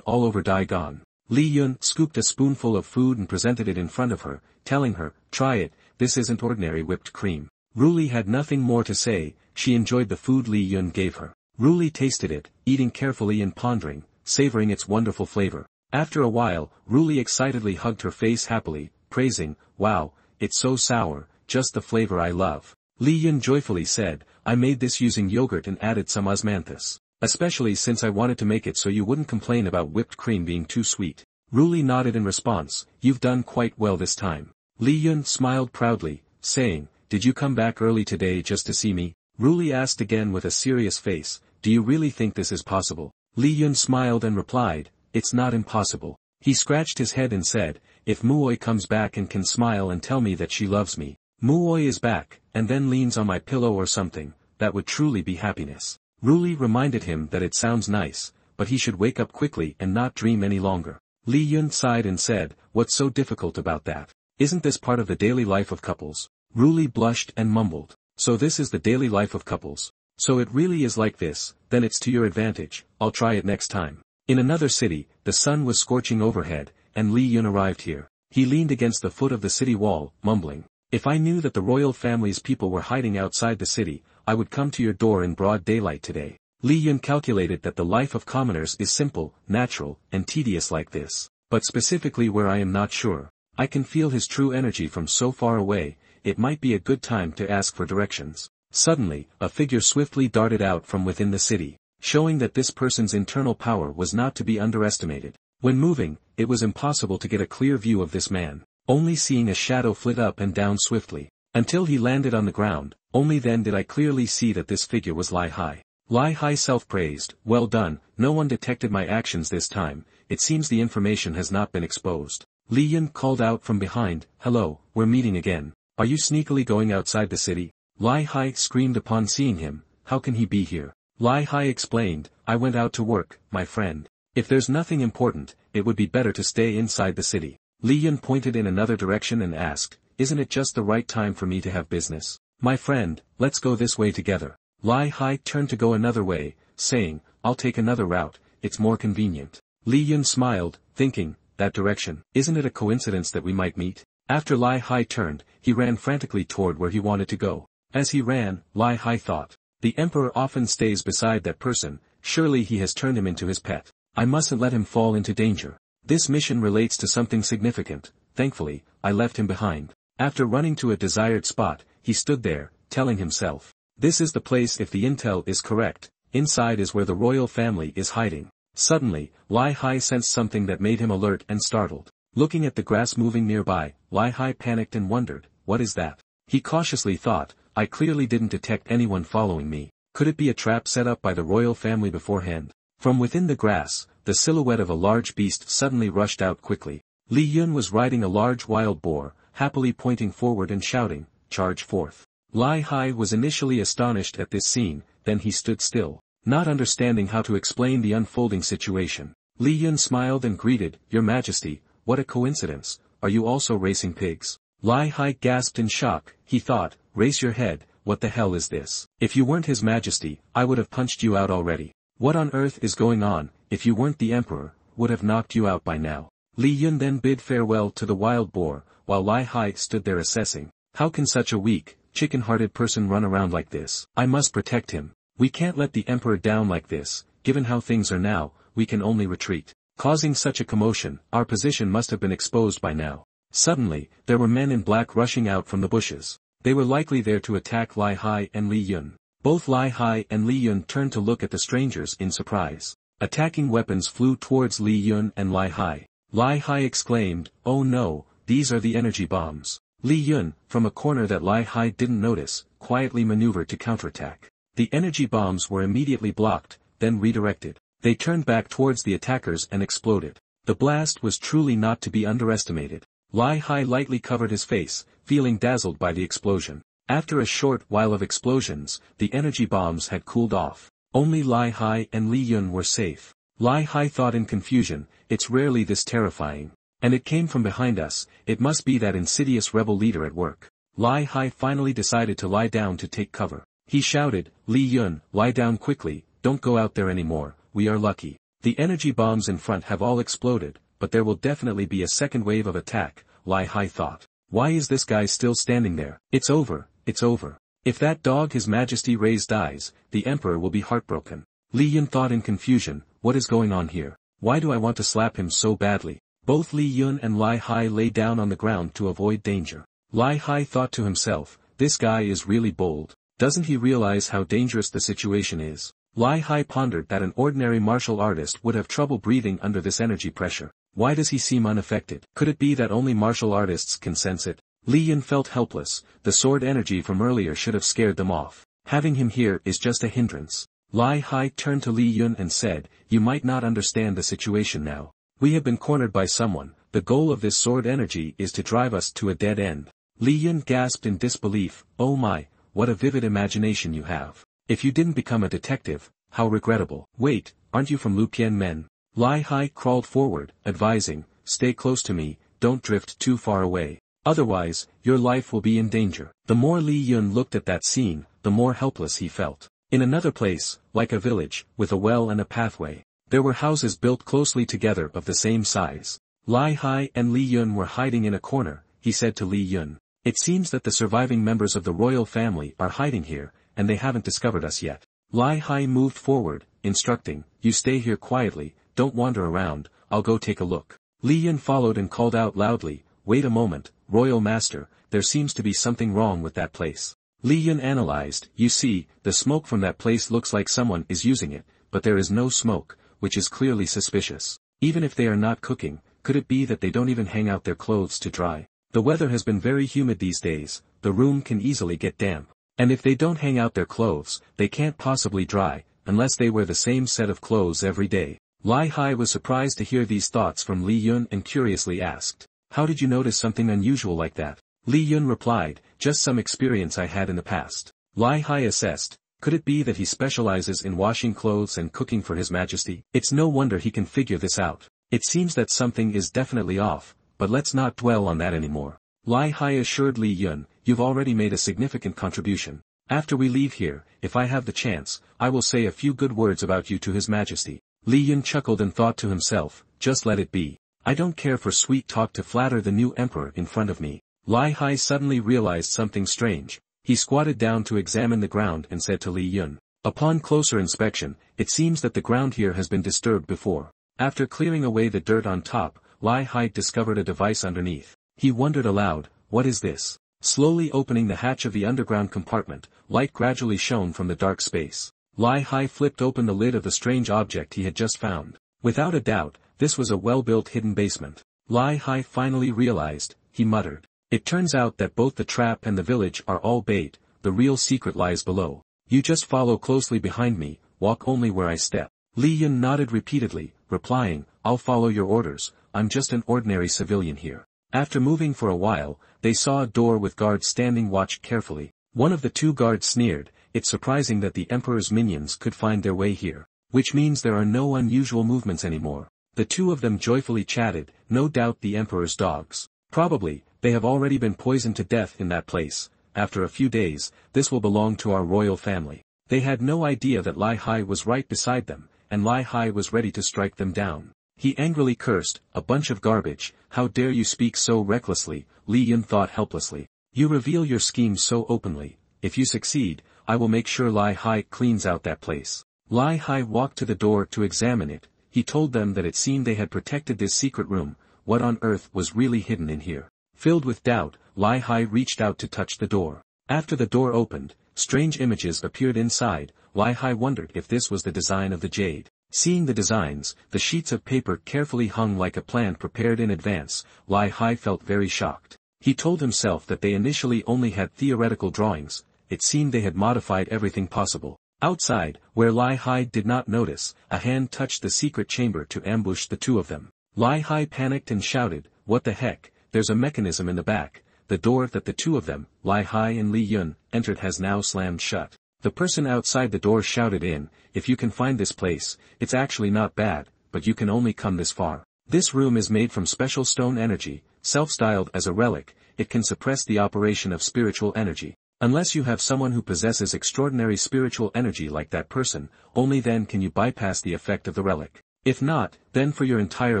all over Daigon." Li Yun scooped a spoonful of food and presented it in front of her, telling her, "Try it, this isn't ordinary whipped cream." Ruli had nothing more to say. She enjoyed the food Li Yun gave her. Ruli tasted it, eating carefully and pondering, savoring its wonderful flavor. After a while, Ruli excitedly hugged her face happily, praising, "Wow, it's so sour, just the flavor I love." Li Yun joyfully said, "I made this using yogurt and added some osmanthus. Especially since I wanted to make it so you wouldn't complain about whipped cream being too sweet." Ruli nodded in response, "You've done quite well this time." Li Yun smiled proudly, saying, "Did you come back early today just to see me?" Ruli asked again with a serious face, "Do you really think this is possible?" Li Yun smiled and replied, "It's not impossible." He scratched his head and said, "If Muoi comes back and can smile and tell me that she loves me, Muoi is back, and then leans on my pillow or something, that would truly be happiness." Ruli reminded him that it sounds nice, but he should wake up quickly and not dream any longer. Li Yun sighed and said, "What's so difficult about that? Isn't this part of the daily life of couples?" Ruli blushed and mumbled, "So this is the daily life of couples. So it really is like this, then it's to your advantage. I'll try it next time." In another city, the sun was scorching overhead, and Li Yun arrived here. He leaned against the foot of the city wall, mumbling, "If I knew that the royal family's people were hiding outside the city, I would come to your door in broad daylight today." Li Yun calculated that the life of commoners is simple, natural, and tedious like this. But specifically where I am not sure. I can feel his true energy from so far away, it might be a good time to ask for directions. Suddenly, a figure swiftly darted out from within the city, showing that this person's internal power was not to be underestimated. When moving, it was impossible to get a clear view of this man, only seeing a shadow flit up and down swiftly. Until he landed on the ground, only then did I clearly see that this figure was Li Hai. Li Hai self-praised, "Well done, no one detected my actions this time, it seems the information has not been exposed." Li Yun called out from behind, "Hello, we're meeting again. Are you sneakily going outside the city?" Li Hai screamed upon seeing him, "How can he be here?" Li Hai explained, "I went out to work, my friend." If there's nothing important, it would be better to stay inside the city. Li Yun pointed in another direction and asked, isn't it just the right time for me to have business? My friend, let's go this way together. Li Hai turned to go another way, saying, I'll take another route, it's more convenient. Li Yun smiled, thinking, that direction. Isn't it a coincidence that we might meet? After Li Hai turned, he ran frantically toward where he wanted to go. As he ran, Li Hai thought, the emperor often stays beside that person, surely he has turned him into his pet. I mustn't let him fall into danger. This mission relates to something significant. Thankfully, I left him behind. After running to a desired spot, he stood there, telling himself, this is the place if the intel is correct, inside is where the royal family is hiding. Suddenly, Li Hai sensed something that made him alert and startled. Looking at the grass moving nearby, Li Hai panicked and wondered, what is that? He cautiously thought, I clearly didn't detect anyone following me. Could it be a trap set up by the royal family beforehand? From within the grass, the silhouette of a large beast suddenly rushed out quickly. Li Yun was riding a large wild boar, happily pointing forward and shouting, charge forth. Li Hai was initially astonished at this scene, then he stood still, not understanding how to explain the unfolding situation. Li Yun smiled and greeted, Your Majesty, what a coincidence, are you also racing pigs? Li Hai gasped in shock, he thought, raise your head, what the hell is this? If you weren't His Majesty, I would have punched you out already. What on earth is going on? If you weren't the Emperor, would have knocked you out by now. Li Yun then bid farewell to the wild boar, while Li Hai stood there assessing, how can such a weak, chicken-hearted person run around like this? I must protect him. We can't let the Emperor down like this, given how things are now, we can only retreat. Causing such a commotion, our position must have been exposed by now. Suddenly, there were men in black rushing out from the bushes. They were likely there to attack Li Hai and Li Yun. Both Li Hai and Li Yun turned to look at the strangers in surprise. Attacking weapons flew towards Li Yun and Li Hai. Li Hai exclaimed, oh no, these are the energy bombs. Li Yun, from a corner that Li Hai didn't notice, quietly maneuvered to counterattack. The energy bombs were immediately blocked, then redirected. They turned back towards the attackers and exploded. The blast was truly not to be underestimated. Li Hai lightly covered his face, feeling dazzled by the explosion. After a short while of explosions, the energy bombs had cooled off. Only Li Hai and Li Yun were safe. Li Hai thought in confusion, it's rarely this terrifying. And it came from behind us, it must be that insidious rebel leader at work. Li Hai finally decided to lie down to take cover. He shouted, Li Yun, lie down quickly, don't go out there anymore, we are lucky. The energy bombs in front have all exploded, but there will definitely be a second wave of attack, Li Hai thought. Why is this guy still standing there? It's over, it's over. If that dog His Majesty Ray's dies, the Emperor will be heartbroken. Li Yun thought in confusion, what is going on here? Why do I want to slap him so badly? Both Li Yun and Li Hai lay down on the ground to avoid danger. Li Hai thought to himself, this guy is really bold. Doesn't he realize how dangerous the situation is? Li Hai pondered that an ordinary martial artist would have trouble breathing under this energy pressure. Why does he seem unaffected? Could it be that only martial artists can sense it? Li Yun felt helpless, the sword energy from earlier should have scared them off. Having him here is just a hindrance. Li Hai turned to Li Yun and said, you might not understand the situation now. We have been cornered by someone, the goal of this sword energy is to drive us to a dead end. Li Yun gasped in disbelief, oh my, what a vivid imagination you have. If you didn't become a detective, how regrettable. Wait, aren't you from Lupian Men? Li Hai crawled forward, advising, stay close to me, don't drift too far away. Otherwise, your life will be in danger. The more Li Yun looked at that scene, the more helpless he felt. In another place, like a village, with a well and a pathway, there were houses built closely together of the same size. Li Hai and Li Yun were hiding in a corner, he said to Li Yun. It seems that the surviving members of the royal family are hiding here, and they haven't discovered us yet. Li Hai moved forward, instructing, you stay here quietly, don't wander around, I'll go take a look. Li Yun followed and called out loudly, wait a moment, Royal Master, there seems to be something wrong with that place. Li Yun analyzed, you see, the smoke from that place looks like someone is using it, but there is no smoke, which is clearly suspicious. Even if they are not cooking, could it be that they don't even hang out their clothes to dry? The weather has been very humid these days, the room can easily get damp. And if they don't hang out their clothes, they can't possibly dry, unless they wear the same set of clothes every day. Li Hai was surprised to hear these thoughts from Li Yun and curiously asked, how did you notice something unusual like that? Li Yun replied, just some experience I had in the past. Li Hai assessed, Could it be that he specializes in washing clothes and cooking for His Majesty? It's no wonder he can figure this out. It seems that something is definitely off, but let's not dwell on that anymore. Lai Hai assured Li Yun, you've already made a significant contribution. After we leave here, if I have the chance, I will say a few good words about you to His Majesty. Li Yun chuckled and thought to himself, just let it be. I don't care for sweet talk to flatter the new emperor in front of me. Lai Hai suddenly realized something strange. He squatted down to examine the ground and said to Li Yun, upon closer inspection, it seems that the ground here has been disturbed before. After clearing away the dirt on top, Lai Hai discovered a device underneath. He wondered aloud, what is this? Slowly opening the hatch of the underground compartment, light gradually shone from the dark space. Lai Hai flipped open the lid of the strange object he had just found. Without a doubt, this was a well-built hidden basement. Lai Hai finally realized, he muttered. It turns out that both the trap and the village are all bait, the real secret lies below. You just follow closely behind me, walk only where I step. Li Yun nodded repeatedly, replying, I'll follow your orders, I'm just an ordinary civilian here. After moving for a while, they saw a door with guards standing watch carefully. One of the two guards sneered, it's surprising that the Emperor's minions could find their way here. Which means there are no unusual movements anymore. The two of them joyfully chatted, no doubt the Emperor's dogs. Probably, they have already been poisoned to death in that place. After a few days, this will belong to our royal family. They had no idea that Lai Hai was right beside them, and Lai Hai was ready to strike them down. He angrily cursed, a bunch of garbage, how dare you speak so recklessly, Li Yun thought helplessly. You reveal your scheme so openly, if you succeed, I will make sure Lai Hai cleans out that place. Lai Hai walked to the door to examine it. He told them that it seemed they had protected this secret room, what on earth was really hidden in here? Filled with doubt, Lai Hai reached out to touch the door. After the door opened, strange images appeared inside. Lai Hai wondered if this was the design of the jade. Seeing the designs, the sheets of paper carefully hung like a plan prepared in advance, Lai Hai felt very shocked. He told himself that they initially only had theoretical drawings, it seemed they had modified everything possible. Outside, where Lai Hai did not notice, a hand touched the secret chamber to ambush the two of them. Lai Hai panicked and shouted, what the heck, there's a mechanism in the back. The door that the two of them, Lai Hai and Li Yun, entered has now slammed shut. The person outside the door shouted in, if you can find this place, it's actually not bad, but you can only come this far. This room is made from special stone energy, self-styled as a relic, it can suppress the operation of spiritual energy. Unless you have someone who possesses extraordinary spiritual energy like that person, only then can you bypass the effect of the relic. If not, then for your entire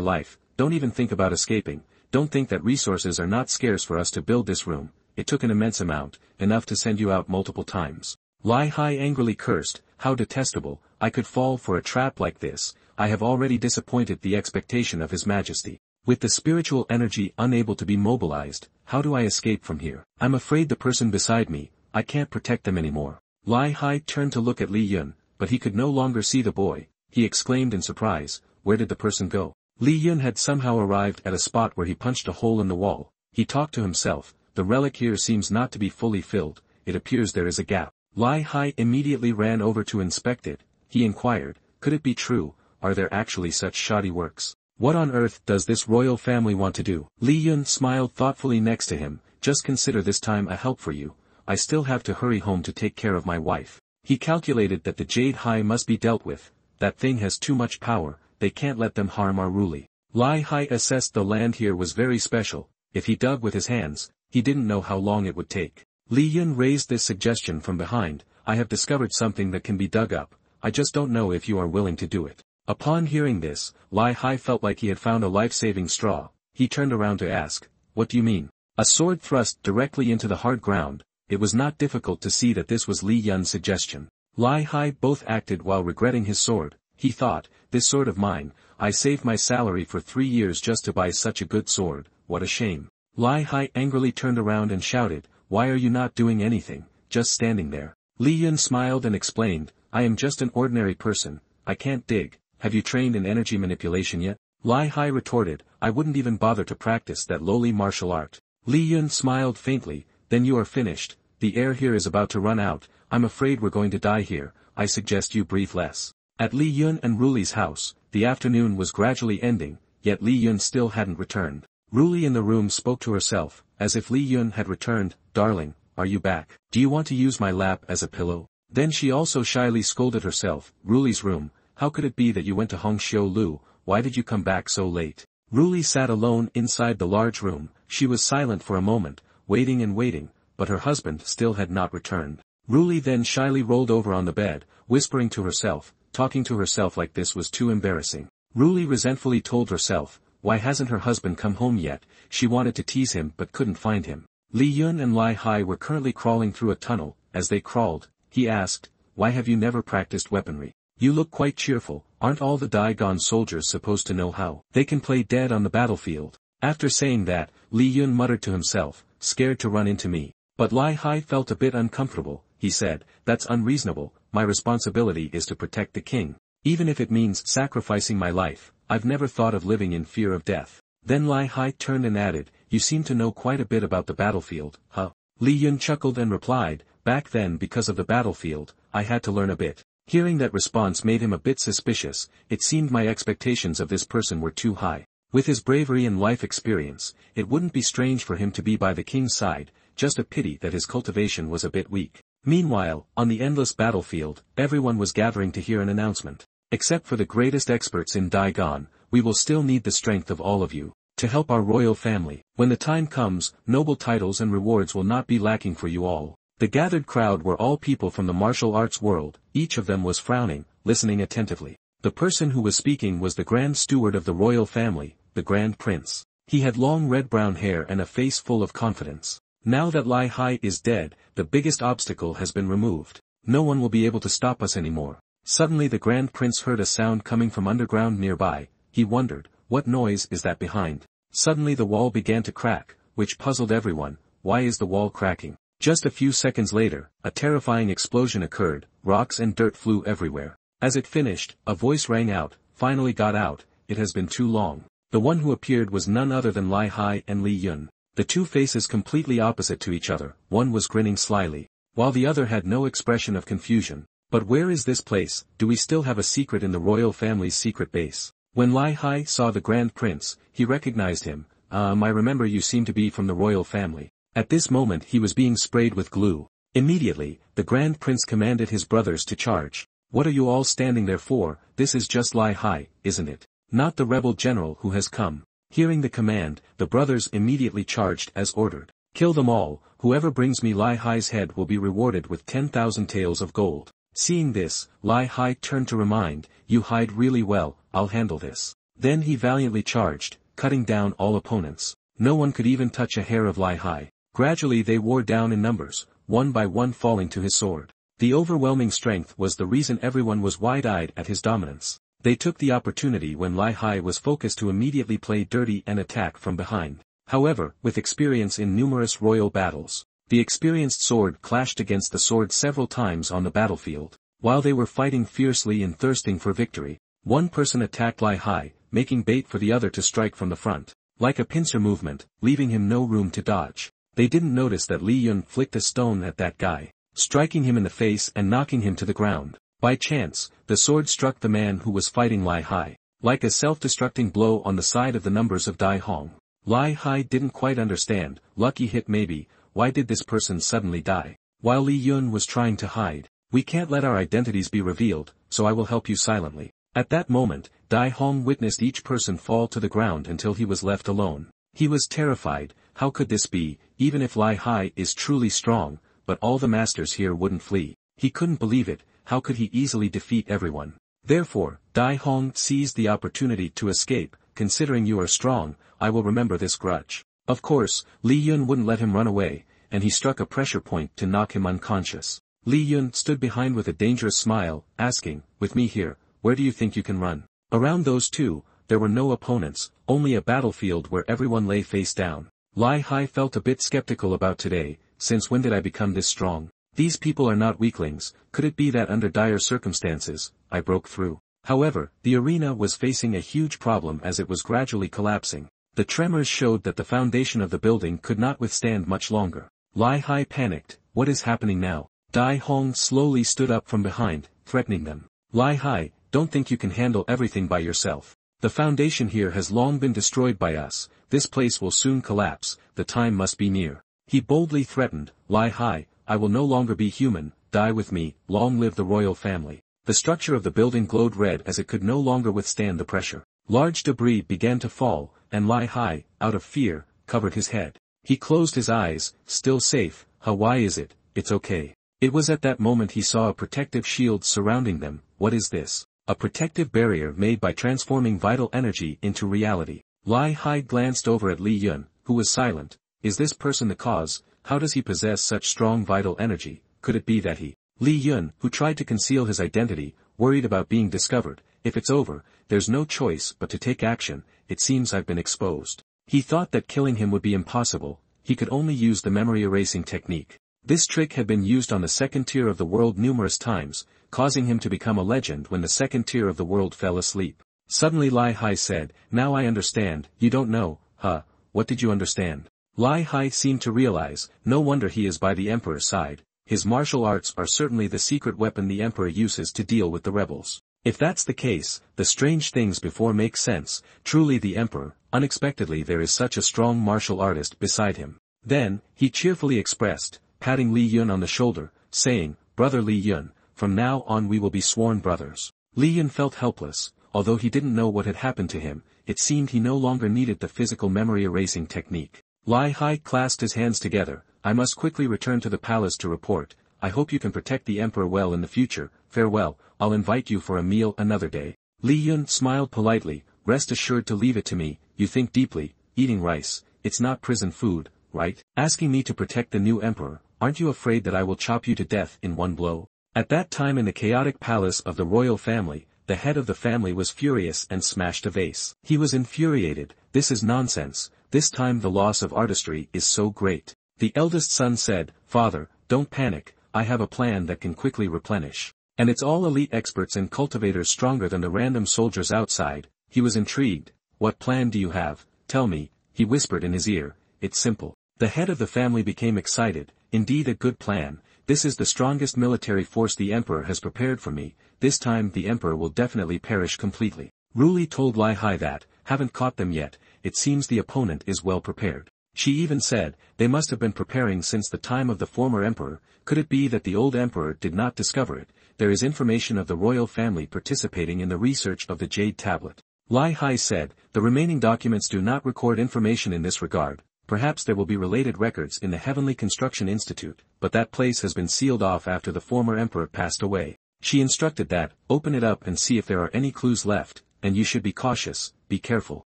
life, don't even think about escaping, don't think that resources are not scarce for us to build this room, it took an immense amount, enough to send you out multiple times. Lai Hai angrily cursed, how detestable, I could fall for a trap like this, I have already disappointed the expectation of His Majesty. With the spiritual energy unable to be mobilized, how do I escape from here? I'm afraid the person beside me, I can't protect them anymore. Lai Hai turned to look at Li Yun, but he could no longer see the boy. He exclaimed in surprise, where did the person go? Li Yun had somehow arrived at a spot where he punched a hole in the wall. He talked to himself, the relic here seems not to be fully filled, it appears there is a gap. Lai Hai immediately ran over to inspect it. He inquired, could it be true, are there actually such shoddy works? What on earth does this royal family want to do? Li Yun smiled thoughtfully next to him, just consider this time a help for you, I still have to hurry home to take care of my wife. He calculated that the Jade Hai must be dealt with, that thing has too much power, they can't let them harm our Ruli. Lai Hai assessed the land here was very special, if he dug with his hands, he didn't know how long it would take. Li Yun raised this suggestion from behind, I have discovered something that can be dug up, I just don't know if you are willing to do it. Upon hearing this, Lai Hai felt like he had found a life-saving straw. He turned around to ask, what do you mean? A sword thrust directly into the hard ground. It was not difficult to see that this was Li Yun's suggestion. Lai Hai both acted while regretting his sword. He thought, this sword of mine, I saved my salary for 3 years just to buy such a good sword, what a shame. Lai Hai angrily turned around and shouted, why are you not doing anything, just standing there? Li Yun smiled and explained, I am just an ordinary person, I can't dig. Have you trained in energy manipulation yet? Lai Hai retorted, I wouldn't even bother to practice that lowly martial art. Li Yun smiled faintly, then you are finished, the air here is about to run out, I'm afraid we're going to die here, I suggest you breathe less. At Li Yun and Ruli's house, the afternoon was gradually ending, yet Li Yun still hadn't returned. Ruli in the room spoke to herself, as if Li Yun had returned, darling, are you back? Do you want to use my lap as a pillow? Then she also shyly scolded herself, Ruli's room, how could it be that you went to Hongxiu Lu, why did you come back so late? Ruli sat alone inside the large room, she was silent for a moment, waiting and waiting, but her husband still had not returned. Ruli then shyly rolled over on the bed, whispering to herself, talking to herself like this was too embarrassing. Ruli resentfully told herself, why hasn't her husband come home yet? She wanted to tease him but couldn't find him. Li Yun and Lai Hai were currently crawling through a tunnel. As they crawled, he asked, why have you never practiced weaponry? You look quite cheerful, aren't all the Daigone soldiers supposed to know how? They can play dead on the battlefield. After saying that, Li Yun muttered to himself, scared to run into me. But Lai Hai felt a bit uncomfortable. He said, that's unreasonable, my responsibility is to protect the king. Even if it means sacrificing my life, I've never thought of living in fear of death. Then Lai Hai turned and added, you seem to know quite a bit about the battlefield, huh? Li Yun chuckled and replied, back then because of the battlefield, I had to learn a bit. Hearing that response made him a bit suspicious. It seemed my expectations of this person were too high. With his bravery and life experience, it wouldn't be strange for him to be by the king's side, just a pity that his cultivation was a bit weak. Meanwhile, on the endless battlefield, everyone was gathering to hear an announcement. Except for the greatest experts in Daigone, we will still need the strength of all of you, to help our royal family. When the time comes, noble titles and rewards will not be lacking for you all. The gathered crowd were all people from the martial arts world, each of them was frowning, listening attentively. The person who was speaking was the Grand Steward of the royal family, the Grand Prince. He had long red-brown hair and a face full of confidence. Now that Lai Hai is dead, the biggest obstacle has been removed. No one will be able to stop us anymore. Suddenly the Grand Prince heard a sound coming from underground nearby. He wondered, what noise is that behind? Suddenly the wall began to crack, which puzzled everyone. Why is the wall cracking? Just a few seconds later, a terrifying explosion occurred, rocks and dirt flew everywhere. As it finished, a voice rang out, finally got out, it has been too long. The one who appeared was none other than Lai Hai and Li Yun. The two faces completely opposite to each other, one was grinning slyly, while the other had no expression of confusion. But where is this place? Do we still have a secret in the royal family's secret base? When Lai Hai saw the Grand Prince, he recognized him. I remember you seem to be from the royal family. At this moment he was being sprayed with glue. Immediately, the Grand Prince commanded his brothers to charge. What are you all standing there for? This is just Lai Hai, isn't it? Not the rebel general who has come. Hearing the command, the brothers immediately charged as ordered. Kill them all, whoever brings me Lai Hai's head will be rewarded with 10,000 taels of gold. Seeing this, Lai Hai turned to remind, you hide really well, I'll handle this. Then he valiantly charged, cutting down all opponents. No one could even touch a hair of Lai Hai. Gradually they wore down in numbers, one by one falling to his sword. The overwhelming strength was the reason everyone was wide-eyed at his dominance. They took the opportunity when Lai Hai was focused to immediately play dirty and attack from behind. However, with experience in numerous royal battles, the experienced sword clashed against the sword several times on the battlefield. While they were fighting fiercely and thirsting for victory, one person attacked Lai Hai, making bait for the other to strike from the front, like a pincer movement, leaving him no room to dodge. They didn't notice that Li Yun flicked a stone at that guy, striking him in the face and knocking him to the ground. By chance, the sword struck the man who was fighting Lai Hai, like a self-destructing blow on the side of the numbers of Dai Hong. Lai Hai didn't quite understand, lucky hit maybe, why did this person suddenly die? While Li Yun was trying to hide, we can't let our identities be revealed, so I will help you silently. At that moment, Dai Hong witnessed each person fall to the ground until he was left alone. He was terrified, how could this be, even if Lai Hai is truly strong, but all the masters here wouldn't flee. He couldn't believe it, how could he easily defeat everyone? Therefore, Dai Hong seized the opportunity to escape, considering you are strong, I will remember this grudge. Of course, Li Yun wouldn't let him run away, and he struck a pressure point to knock him unconscious. Li Yun stood behind with a dangerous smile, asking, with me here, where do you think you can run? Around those two, there were no opponents, only a battlefield where everyone lay face down. Lai Hai felt a bit skeptical about today, since when did I become this strong? These people are not weaklings, could it be that under dire circumstances, I broke through? However, the arena was facing a huge problem as it was gradually collapsing. The tremors showed that the foundation of the building could not withstand much longer. Lai Hai panicked, what is happening now? Dai Hong slowly stood up from behind, threatening them. Lai Hai, don't think you can handle everything by yourself. The foundation here has long been destroyed by us, this place will soon collapse, the time must be near. He boldly threatened, Lai Hai, I will no longer be human, die with me, long live the royal family. The structure of the building glowed red as it could no longer withstand the pressure. Large debris began to fall, and Li Hai, out of fear, covered his head. He closed his eyes, still safe. Why is it? It's okay. It was at that moment he saw a protective shield surrounding them. What is this? A protective barrier made by transforming vital energy into reality. Li Hai glanced over at Li Yun, who was silent. Is this person the cause? How does he possess such strong vital energy? Could it be that he? Li Yun, who tried to conceal his identity, worried about being discovered. If it's over, there's no choice but to take action. It seems I've been exposed. He thought that killing him would be impossible. He could only use the memory erasing technique. This trick had been used on the second tier of the world numerous times, causing him to become a legend when the second tier of the world fell asleep. Suddenly Li Hai said, now I understand. You don't know, huh? What did you understand? Li Hai seemed to realize, no wonder he is by the emperor's side. His martial arts are certainly the secret weapon the emperor uses to deal with the rebels. If that's the case, the strange things before make sense. Truly the emperor, unexpectedly there is such a strong martial artist beside him. Then, he cheerfully expressed, patting Li Yun on the shoulder, saying, Brother Li Yun, from now on we will be sworn brothers. Li Yun felt helpless. Although he didn't know what had happened to him, it seemed he no longer needed the physical memory erasing technique. Li Hai clasped his hands together. I must quickly return to the palace to report. I hope you can protect the emperor well in the future. Farewell, I'll invite you for a meal another day. Li Yun smiled politely. Rest assured to leave it to me. You think deeply. Eating rice, it's not prison food, right? Asking me to protect the new emperor, aren't you afraid that I will chop you to death in one blow? At that time in the chaotic palace of the royal family, the head of the family was furious and smashed a vase. He was infuriated. This is nonsense. This time the loss of artistry is so great. The eldest son said, Father, don't panic. I have a plan that can quickly replenish. And it's all elite experts and cultivators stronger than the random soldiers outside. He was intrigued. What plan do you have? Tell me, he whispered in his ear. It's simple. The head of the family became excited. Indeed a good plan. This is the strongest military force the emperor has prepared for me. This time the emperor will definitely perish completely. Ruli told Li Hai that, haven't caught them yet, it seems the opponent is well prepared. She even said, they must have been preparing since the time of the former emperor. Could it be that the old emperor did not discover it? There is information of the royal family participating in the research of the jade tablet. Li Hai said, the remaining documents do not record information in this regard. Perhaps there will be related records in the Heavenly Construction Institute, but that place has been sealed off after the former emperor passed away. She instructed that, open it up and see if there are any clues left, and you should be cautious, be careful.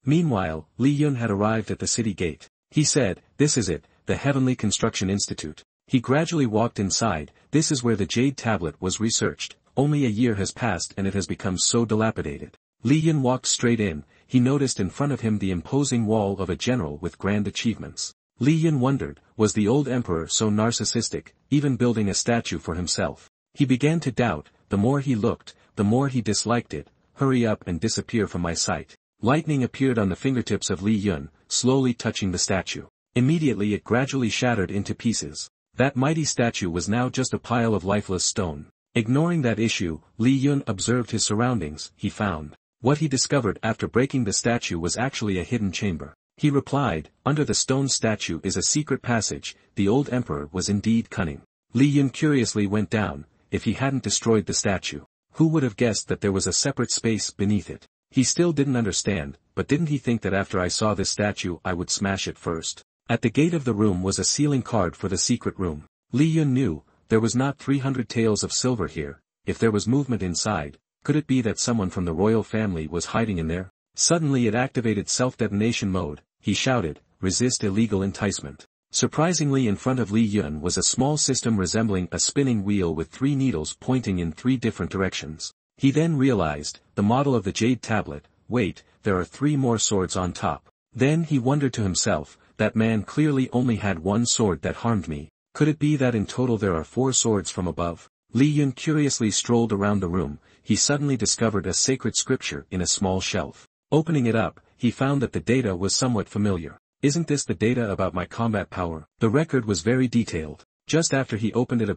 Meanwhile, Li Yun had arrived at the city gate. He said, this is it, the Heavenly Construction Institute. He gradually walked inside. This is where the jade tablet was researched. Only a year has passed and it has become so dilapidated. Li Yun walked straight in. He noticed in front of him the imposing wall of a general with grand achievements. Li Yun wondered, was the old emperor so narcissistic, even building a statue for himself? He began to doubt. The more he looked, the more he disliked it. Hurry up and disappear from my sight. Lightning appeared on the fingertips of Li Yun, slowly touching the statue. Immediately it gradually shattered into pieces. That mighty statue was now just a pile of lifeless stone. Ignoring that issue, Li Yun observed his surroundings. He found. What he discovered after breaking the statue was actually a hidden chamber. He replied, under the stone statue is a secret passage. The old emperor was indeed cunning. Li Yun curiously went down. If he hadn't destroyed the statue, who would have guessed that there was a separate space beneath it? He still didn't understand, but didn't he think that after I saw this statue I would smash it first? At the gate of the room was a sealing card for the secret room. Li Yun knew, there was not 300 taels of silver here. If there was movement inside, could it be that someone from the royal family was hiding in there? Suddenly it activated self-detonation mode. He shouted, resist illegal enticement. Surprisingly in front of Li Yun was a small system resembling a spinning wheel with 3 needles pointing in 3 different directions. He then realized, the model of the jade tablet. Wait, there are 3 more swords on top. Then he wondered to himself, that man clearly only had 1 sword that harmed me. Could it be that in total there are 4 swords from above? Li Yun curiously strolled around the room. He suddenly discovered a sacred scripture in a small shelf. Opening it up, he found that the data was somewhat familiar. Isn't this the data about my combat power? The record was very detailed. Just after he opened it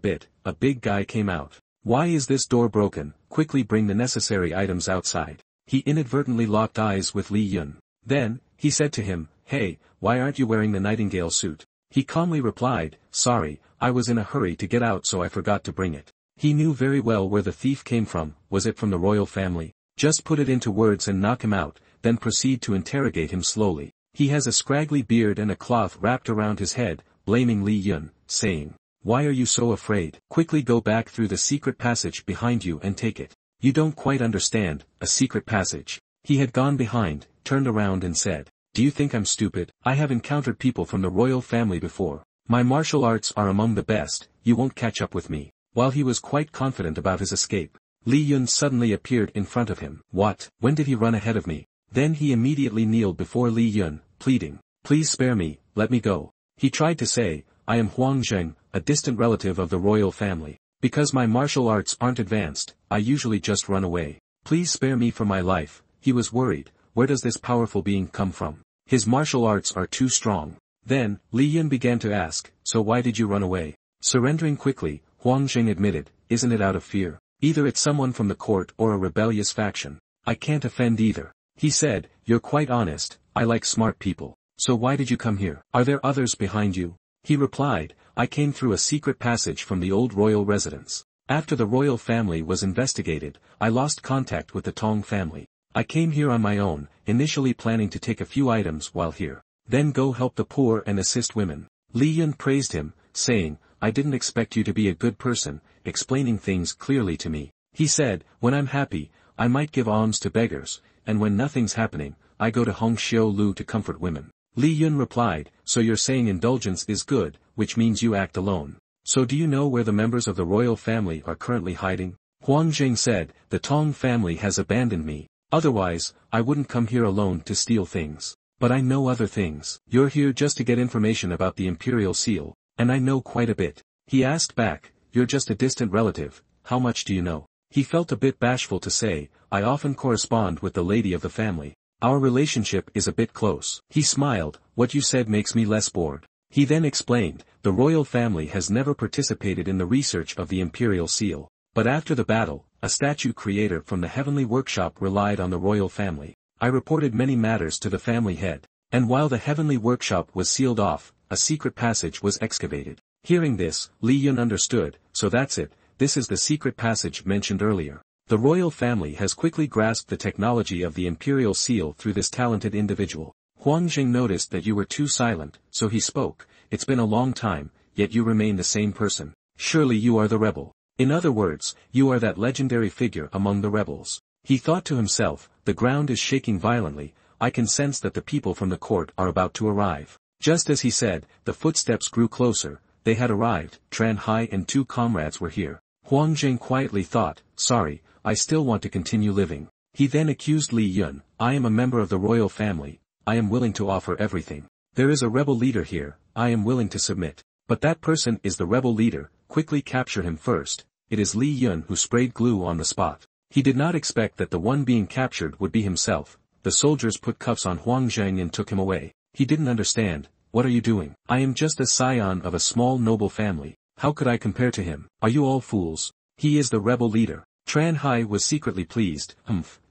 a big guy came out. Why is this door broken? Quickly bring the necessary items outside. He inadvertently locked eyes with Li Yun. Then, he said to him, hey, why aren't you wearing the nightingale suit? He calmly replied, sorry, I was in a hurry to get out so I forgot to bring it. He knew very well where the thief came from. Was it from the royal family? Just put it into words and knock him out, then proceed to interrogate him slowly. He has a scraggly beard and a cloth wrapped around his head, blaming Li Yun, saying, "Why are you so afraid? Quickly go back through the secret passage behind you and take it." You don't quite understand, a secret passage. He had gone behind, turned around and said, "Do you think I'm stupid? I have encountered people from the royal family before. My martial arts are among the best, you won't catch up with me." While he was quite confident about his escape, Li Yun suddenly appeared in front of him. What? When did he run ahead of me? Then he immediately kneeled before Li Yun, pleading, "Please spare me, let me go." He tried to say, "I am Huang Zheng, a distant relative of the royal family. Because my martial arts aren't advanced, I usually just run away. Please spare me for my life." He was worried, where does this powerful being come from? His martial arts are too strong. Then, Li Yun began to ask, "So why did you run away?" Surrendering quickly, Huang Zheng admitted, "Isn't it out of fear? Either it's someone from the court or a rebellious faction. I can't offend either." He said, "You're quite honest, I like smart people. So why did you come here? Are there others behind you?" He replied, "I came through a secret passage from the old royal residence. After the royal family was investigated, I lost contact with the Tong family. I came here on my own, initially planning to take a few items while here. Then go help the poor and assist women." Li Yun praised him, saying, "I didn't expect you to be a good person, explaining things clearly to me." He said, "When I'm happy, I might give alms to beggars, and when nothing's happening, I go to Hongxiu Lu to comfort women." Li Yun replied, "So you're saying indulgence is good, which means you act alone. So do you know where the members of the royal family are currently hiding?" Huang Jing said, "The Tong family has abandoned me. Otherwise, I wouldn't come here alone to steal things. But I know other things. You're here just to get information about the imperial seal, and I know quite a bit." He asked back, "You're just a distant relative, how much do you know?" He felt a bit bashful to say, "I often correspond with the lady of the family. Our relationship is a bit close." He smiled, "What you said makes me less bored." He then explained, "The royal family has never participated in the research of the imperial seal. But after the battle, a statue creator from the heavenly workshop relied on the royal family. I reported many matters to the family head. And while the heavenly workshop was sealed off, a secret passage was excavated." Hearing this, Li Yun understood, "So that's it, this is the secret passage mentioned earlier. The royal family has quickly grasped the technology of the imperial seal through this talented individual." Huang Jing noticed that you were too silent, so he spoke, "It's been a long time, yet you remain the same person. Surely you are the rebel. In other words, you are that legendary figure among the rebels." He thought to himself, "The ground is shaking violently, I can sense that the people from the court are about to arrive." Just as he said, the footsteps grew closer. They had arrived. Tran Hai and 2 comrades were here. Huang Jing quietly thought, "Sorry, I still want to continue living." He then accused Li Yun, "I am a member of the royal family, I am willing to offer everything. There is a rebel leader here, I am willing to submit. But that person is the rebel leader, quickly capture him first." It is Li Yun who sprayed glue on the spot. He did not expect that the one being captured would be himself. The soldiers put cuffs on Huang Zheng and took him away. He didn't understand. "What are you doing? I am just a scion of a small noble family. How could I compare to him? Are you all fools? He is the rebel leader." Tran Hai was secretly pleased.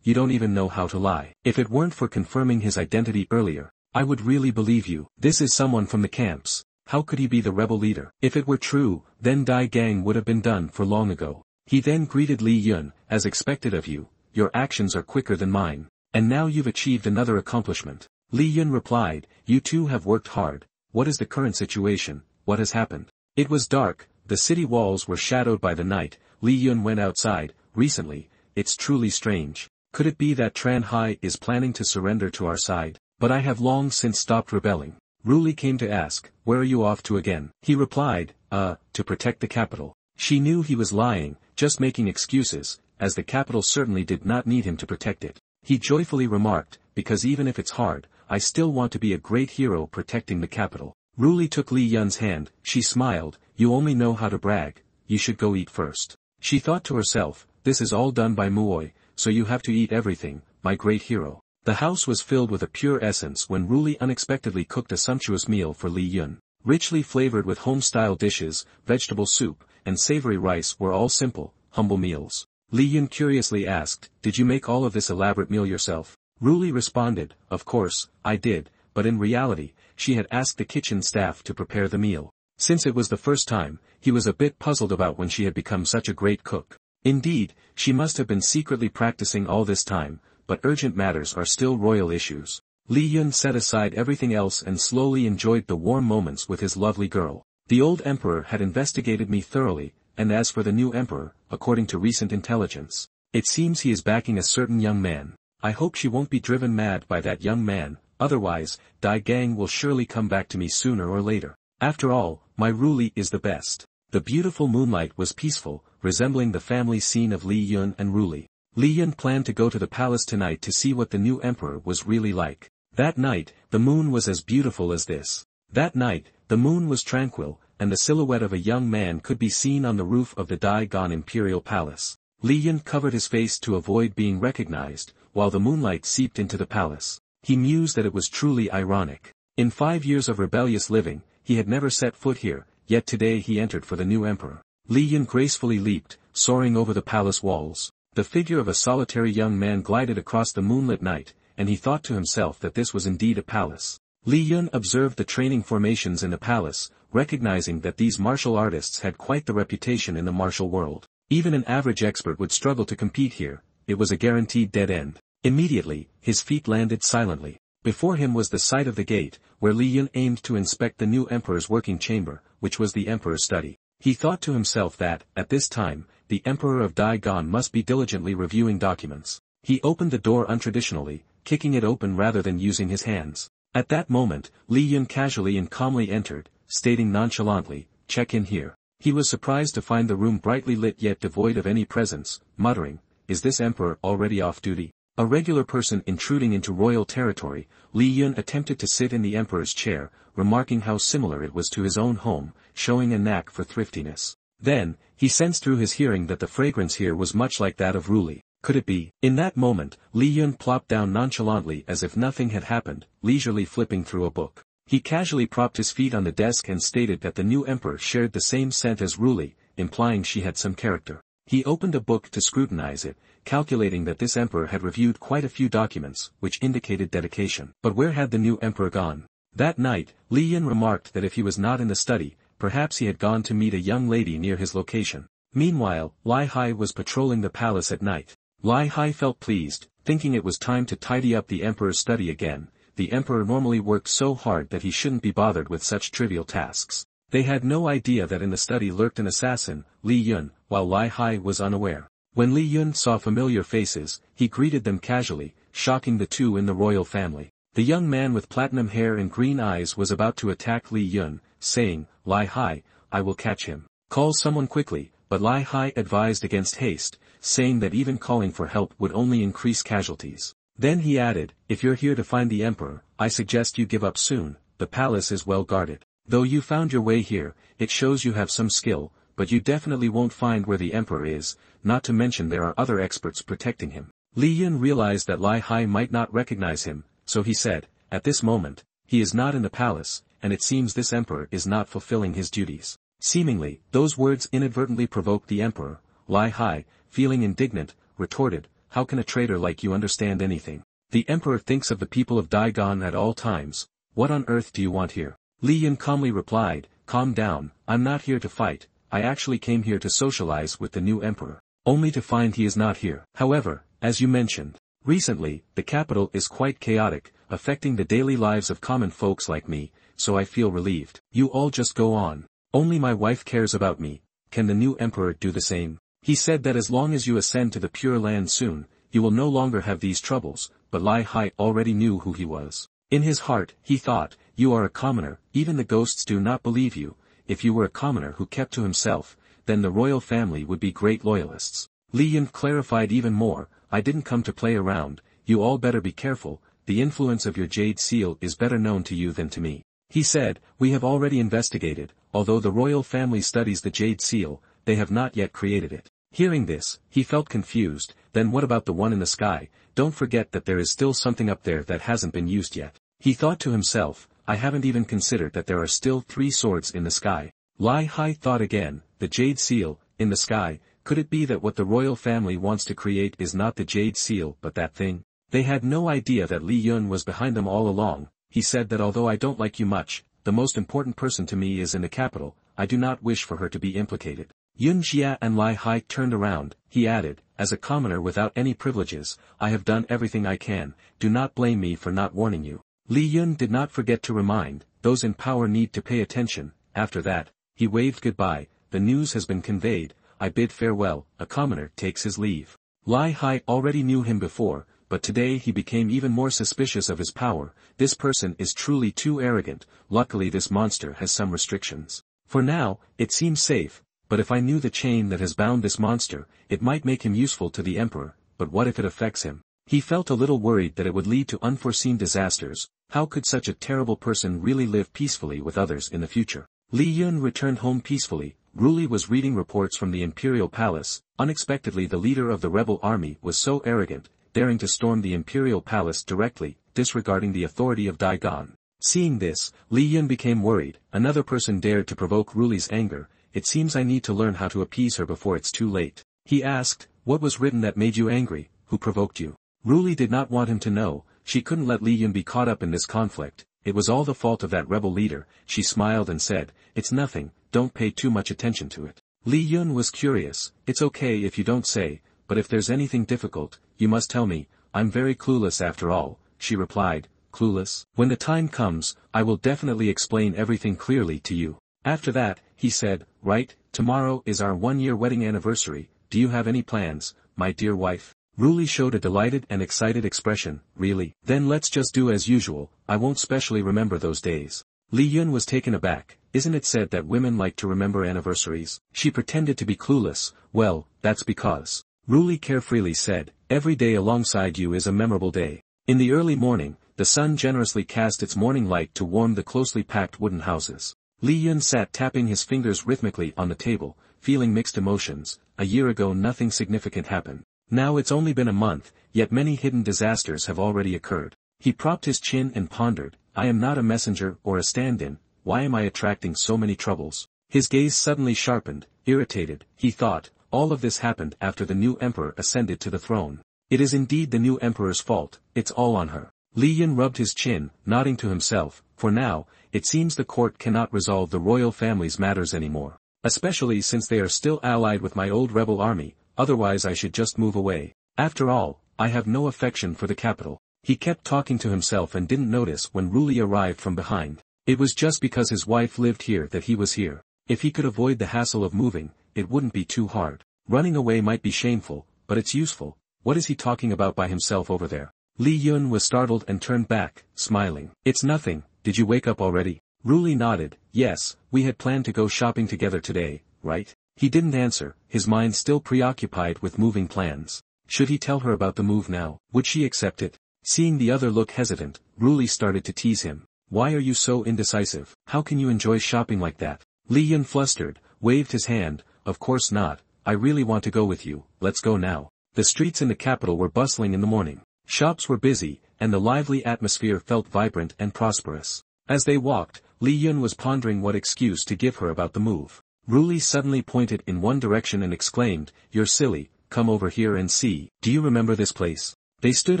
You don't even know how to lie. If it weren't for confirming his identity earlier, I would really believe you. This is someone from the camps. How could he be the rebel leader? If it were true, then Dai Gang would have been done for long ago." He then greeted Li Yun, "As expected of you, your actions are quicker than mine. And now you've achieved another accomplishment." Li Yun replied, "You two have worked hard. What is the current situation? What has happened?" It was dark, the city walls were shadowed by the night. Li Yun went outside. "Recently, it's truly strange. Could it be that Tran Hai is planning to surrender to our side? But I have long since stopped rebelling." Ruli came to ask, "Where are you off to again?" He replied, To protect the capital." She knew he was lying, just making excuses, as the capital certainly did not need him to protect it. He joyfully remarked, "Because even if it's hard, I still want to be a great hero protecting the capital." Ruli took Li Yun's hand. She smiled, "You only know how to brag, you should go eat first." She thought to herself, "This is all done by Muoi, so you have to eat everything, my great hero." The house was filled with a pure essence when Ruli unexpectedly cooked a sumptuous meal for Li Yun. Richly flavored with home-style dishes, vegetable soup, and savory rice were all simple, humble meals. Li Yun curiously asked, "Did you make all of this elaborate meal yourself?" Ruli responded, "Of course, I did," but in reality, she had asked the kitchen staff to prepare the meal. Since it was the first time, he was a bit puzzled about when she had become such a great cook. Indeed, she must have been secretly practicing all this time, but urgent matters are still royal issues. Li Yun set aside everything else and slowly enjoyed the warm moments with his lovely girl. The old emperor had investigated me thoroughly, and as for the new emperor, according to recent intelligence, it seems he is backing a certain young man. I hope she won't be driven mad by that young man, otherwise, Dai Gang will surely come back to me sooner or later. After all, my Ruli is the best. The beautiful moonlight was peaceful, resembling the family scene of Li Yun and Ruli. Li Yun planned to go to the palace tonight to see what the new emperor was really like. That night, the moon was as beautiful as this. That night, the moon was tranquil, and the silhouette of a young man could be seen on the roof of the Dai Gan Imperial Palace. Li Yun covered his face to avoid being recognized, while the moonlight seeped into the palace. He mused that it was truly ironic. In 5 years of rebellious living, he had never set foot here, yet today he entered for the new emperor. Li Yun gracefully leaped, soaring over the palace walls. The figure of a solitary young man glided across the moonlit night, and he thought to himself that this was indeed a palace. Li Yun observed the training formations in the palace, recognizing that these martial artists had quite the reputation in the martial world. Even an average expert would struggle to compete here. It was a guaranteed dead end. Immediately, his feet landed silently. Before him was the site of the gate, where Li Yun aimed to inspect the new emperor's working chamber, which was the emperor's study. He thought to himself that, at this time, the emperor of Dai Gan must be diligently reviewing documents. He opened the door untraditionally, kicking it open rather than using his hands. At that moment, Li Yun casually and calmly entered, stating nonchalantly, "Check in here." He was surprised to find the room brightly lit yet devoid of any presence, muttering, "Is this emperor already off duty?" A regular person intruding into royal territory, Li Yun attempted to sit in the emperor's chair, remarking how similar it was to his own home, showing a knack for thriftiness. Then, he sensed through his hearing that the fragrance here was much like that of Ruli. Could it be? In that moment, Li Yun plopped down nonchalantly as if nothing had happened, leisurely flipping through a book. He casually propped his feet on the desk and stated that the new emperor shared the same scent as Ruli, implying she had some character. He opened a book to scrutinize it, calculating that this emperor had reviewed quite a few documents, which indicated dedication. But where had the new emperor gone? That night, Li Yun remarked that if he was not in the study, perhaps he had gone to meet a young lady near his location. Meanwhile, Lai Hai was patrolling the palace at night. Lai Hai felt pleased, thinking it was time to tidy up the emperor's study again. The emperor normally worked so hard that he shouldn't be bothered with such trivial tasks. They had no idea that in the study lurked an assassin, Li Yun, while Lai Hai was unaware. When Li Yun saw familiar faces, he greeted them casually, shocking the two in the royal family. The young man with platinum hair and green eyes was about to attack Li Yun, saying, "Lai Hai, I will catch him. Call someone quickly," but Lai Hai advised against haste, saying that even calling for help would only increase casualties. Then he added, "If you're here to find the emperor, I suggest you give up soon. The palace is well guarded. Though you found your way here, it shows you have some skill, but you definitely won't find where the emperor is, not to mention there are other experts protecting him." Li Yun realized that Lai Hai might not recognize him, so he said, "At this moment, he is not in the palace, and it seems this emperor is not fulfilling his duties." Seemingly, those words inadvertently provoked the emperor. Lai Hai, feeling indignant, retorted, "How can a traitor like you understand anything? The emperor thinks of the people of Dai Gan at all times. What on earth do you want here?" Li Yun calmly replied, "Calm down, I'm not here to fight. I actually came here to socialize with the new emperor, only to find he is not here. However, as you mentioned, recently, the capital is quite chaotic, affecting the daily lives of common folks like me, so I feel relieved. You all just go on. Only my wife cares about me. Can the new emperor do the same?" He said that as long as you ascend to the Pure Land soon, you will no longer have these troubles, but Lai Hai already knew who he was. In his heart, he thought, "You are a commoner, even the ghosts do not believe you. If you were a commoner who kept to himself, then the royal family would be great loyalists." Li Yun clarified even more, "I didn't come to play around, you all better be careful, the influence of your jade seal is better known to you than to me." He said, "We have already investigated, although the royal family studies the jade seal, they have not yet created it." Hearing this, he felt confused. Then what about the one in the sky? Don't forget that there is still something up there that hasn't been used yet. He thought to himself, "I haven't even considered that there are still 3 swords in the sky." Lai Hai thought again, the jade seal, in the sky, could it be that what the royal family wants to create is not the jade seal but that thing? They had no idea that Li Yun was behind them all along. He said that although I don't like you much, the most important person to me is in the capital, I do not wish for her to be implicated. Yun Jia and Lai Hai turned around, he added, as a commoner without any privileges, I have done everything I can, do not blame me for not warning you. Li Yun did not forget to remind, those in power need to pay attention. After that, he waved goodbye, the news has been conveyed, I bid farewell, a commoner takes his leave. Lai Hai already knew him before, but today he became even more suspicious of his power, this person is truly too arrogant, luckily this monster has some restrictions. For now, it seems safe, but if I knew the chain that has bound this monster, it might make him useful to the emperor, but what if it affects him? He felt a little worried that it would lead to unforeseen disasters, how could such a terrible person really live peacefully with others in the future? Li Yun returned home peacefully. Ruli was reading reports from the imperial palace. Unexpectedly the leader of the rebel army was so arrogant, daring to storm the imperial palace directly, disregarding the authority of Daigon. Seeing this, Li Yun became worried, another person dared to provoke Ruli's anger, it seems I need to learn how to appease her before it's too late. He asked, what was written that made you angry, who provoked you? Ruli did not want him to know, she couldn't let Li Yun be caught up in this conflict, it was all the fault of that rebel leader, she smiled and said, it's nothing, don't pay too much attention to it. Li Yun was curious, it's okay if you don't say, but if there's anything difficult, you must tell me, I'm very clueless after all, she replied, clueless? When the time comes, I will definitely explain everything clearly to you. After that, he said, right, tomorrow is our 1-year wedding anniversary, do you have any plans, my dear wife? Ruli showed a delighted and excited expression, really? Then let's just do as usual, I won't specially remember those days. Li Yun was taken aback, isn't it said that women like to remember anniversaries? She pretended to be clueless, well, that's because. Ruli carefreely said, every day alongside you is a memorable day. In the early morning, the sun generously cast its morning light to warm the closely packed wooden houses. Li Yun sat tapping his fingers rhythmically on the table, feeling mixed emotions, a year ago nothing significant happened. Now it's only been a month, yet many hidden disasters have already occurred. He propped his chin and pondered, I am not a messenger or a stand-in, why am I attracting so many troubles? His gaze suddenly sharpened, irritated, he thought, all of this happened after the new emperor ascended to the throne. It is indeed the new emperor's fault, it's all on her. Li Yun rubbed his chin, nodding to himself, for now, it seems the court cannot resolve the royal family's matters anymore. Especially since they are still allied with my old rebel army, otherwise I should just move away. After all, I have no affection for the capital. He kept talking to himself and didn't notice when Ruli arrived from behind. It was just because his wife lived here that he was here. If he could avoid the hassle of moving, it wouldn't be too hard. Running away might be shameful, but it's useful. What is he talking about by himself over there? Li Yun was startled and turned back, smiling. It's nothing, did you wake up already? Ruli nodded, yes, we had planned to go shopping together today, right? He didn't answer, his mind still preoccupied with moving plans. Should he tell her about the move now? Would she accept it? Seeing the other look hesitant, Ruli started to tease him. Why are you so indecisive? How can you enjoy shopping like that? Li Yun flustered, waved his hand, of course not, I really want to go with you, let's go now. The streets in the capital were bustling in the morning. Shops were busy, and the lively atmosphere felt vibrant and prosperous. As they walked, Li Yun was pondering what excuse to give her about the move. Ruli suddenly pointed in one direction and exclaimed, you're silly, come over here and see, do you remember this place? They stood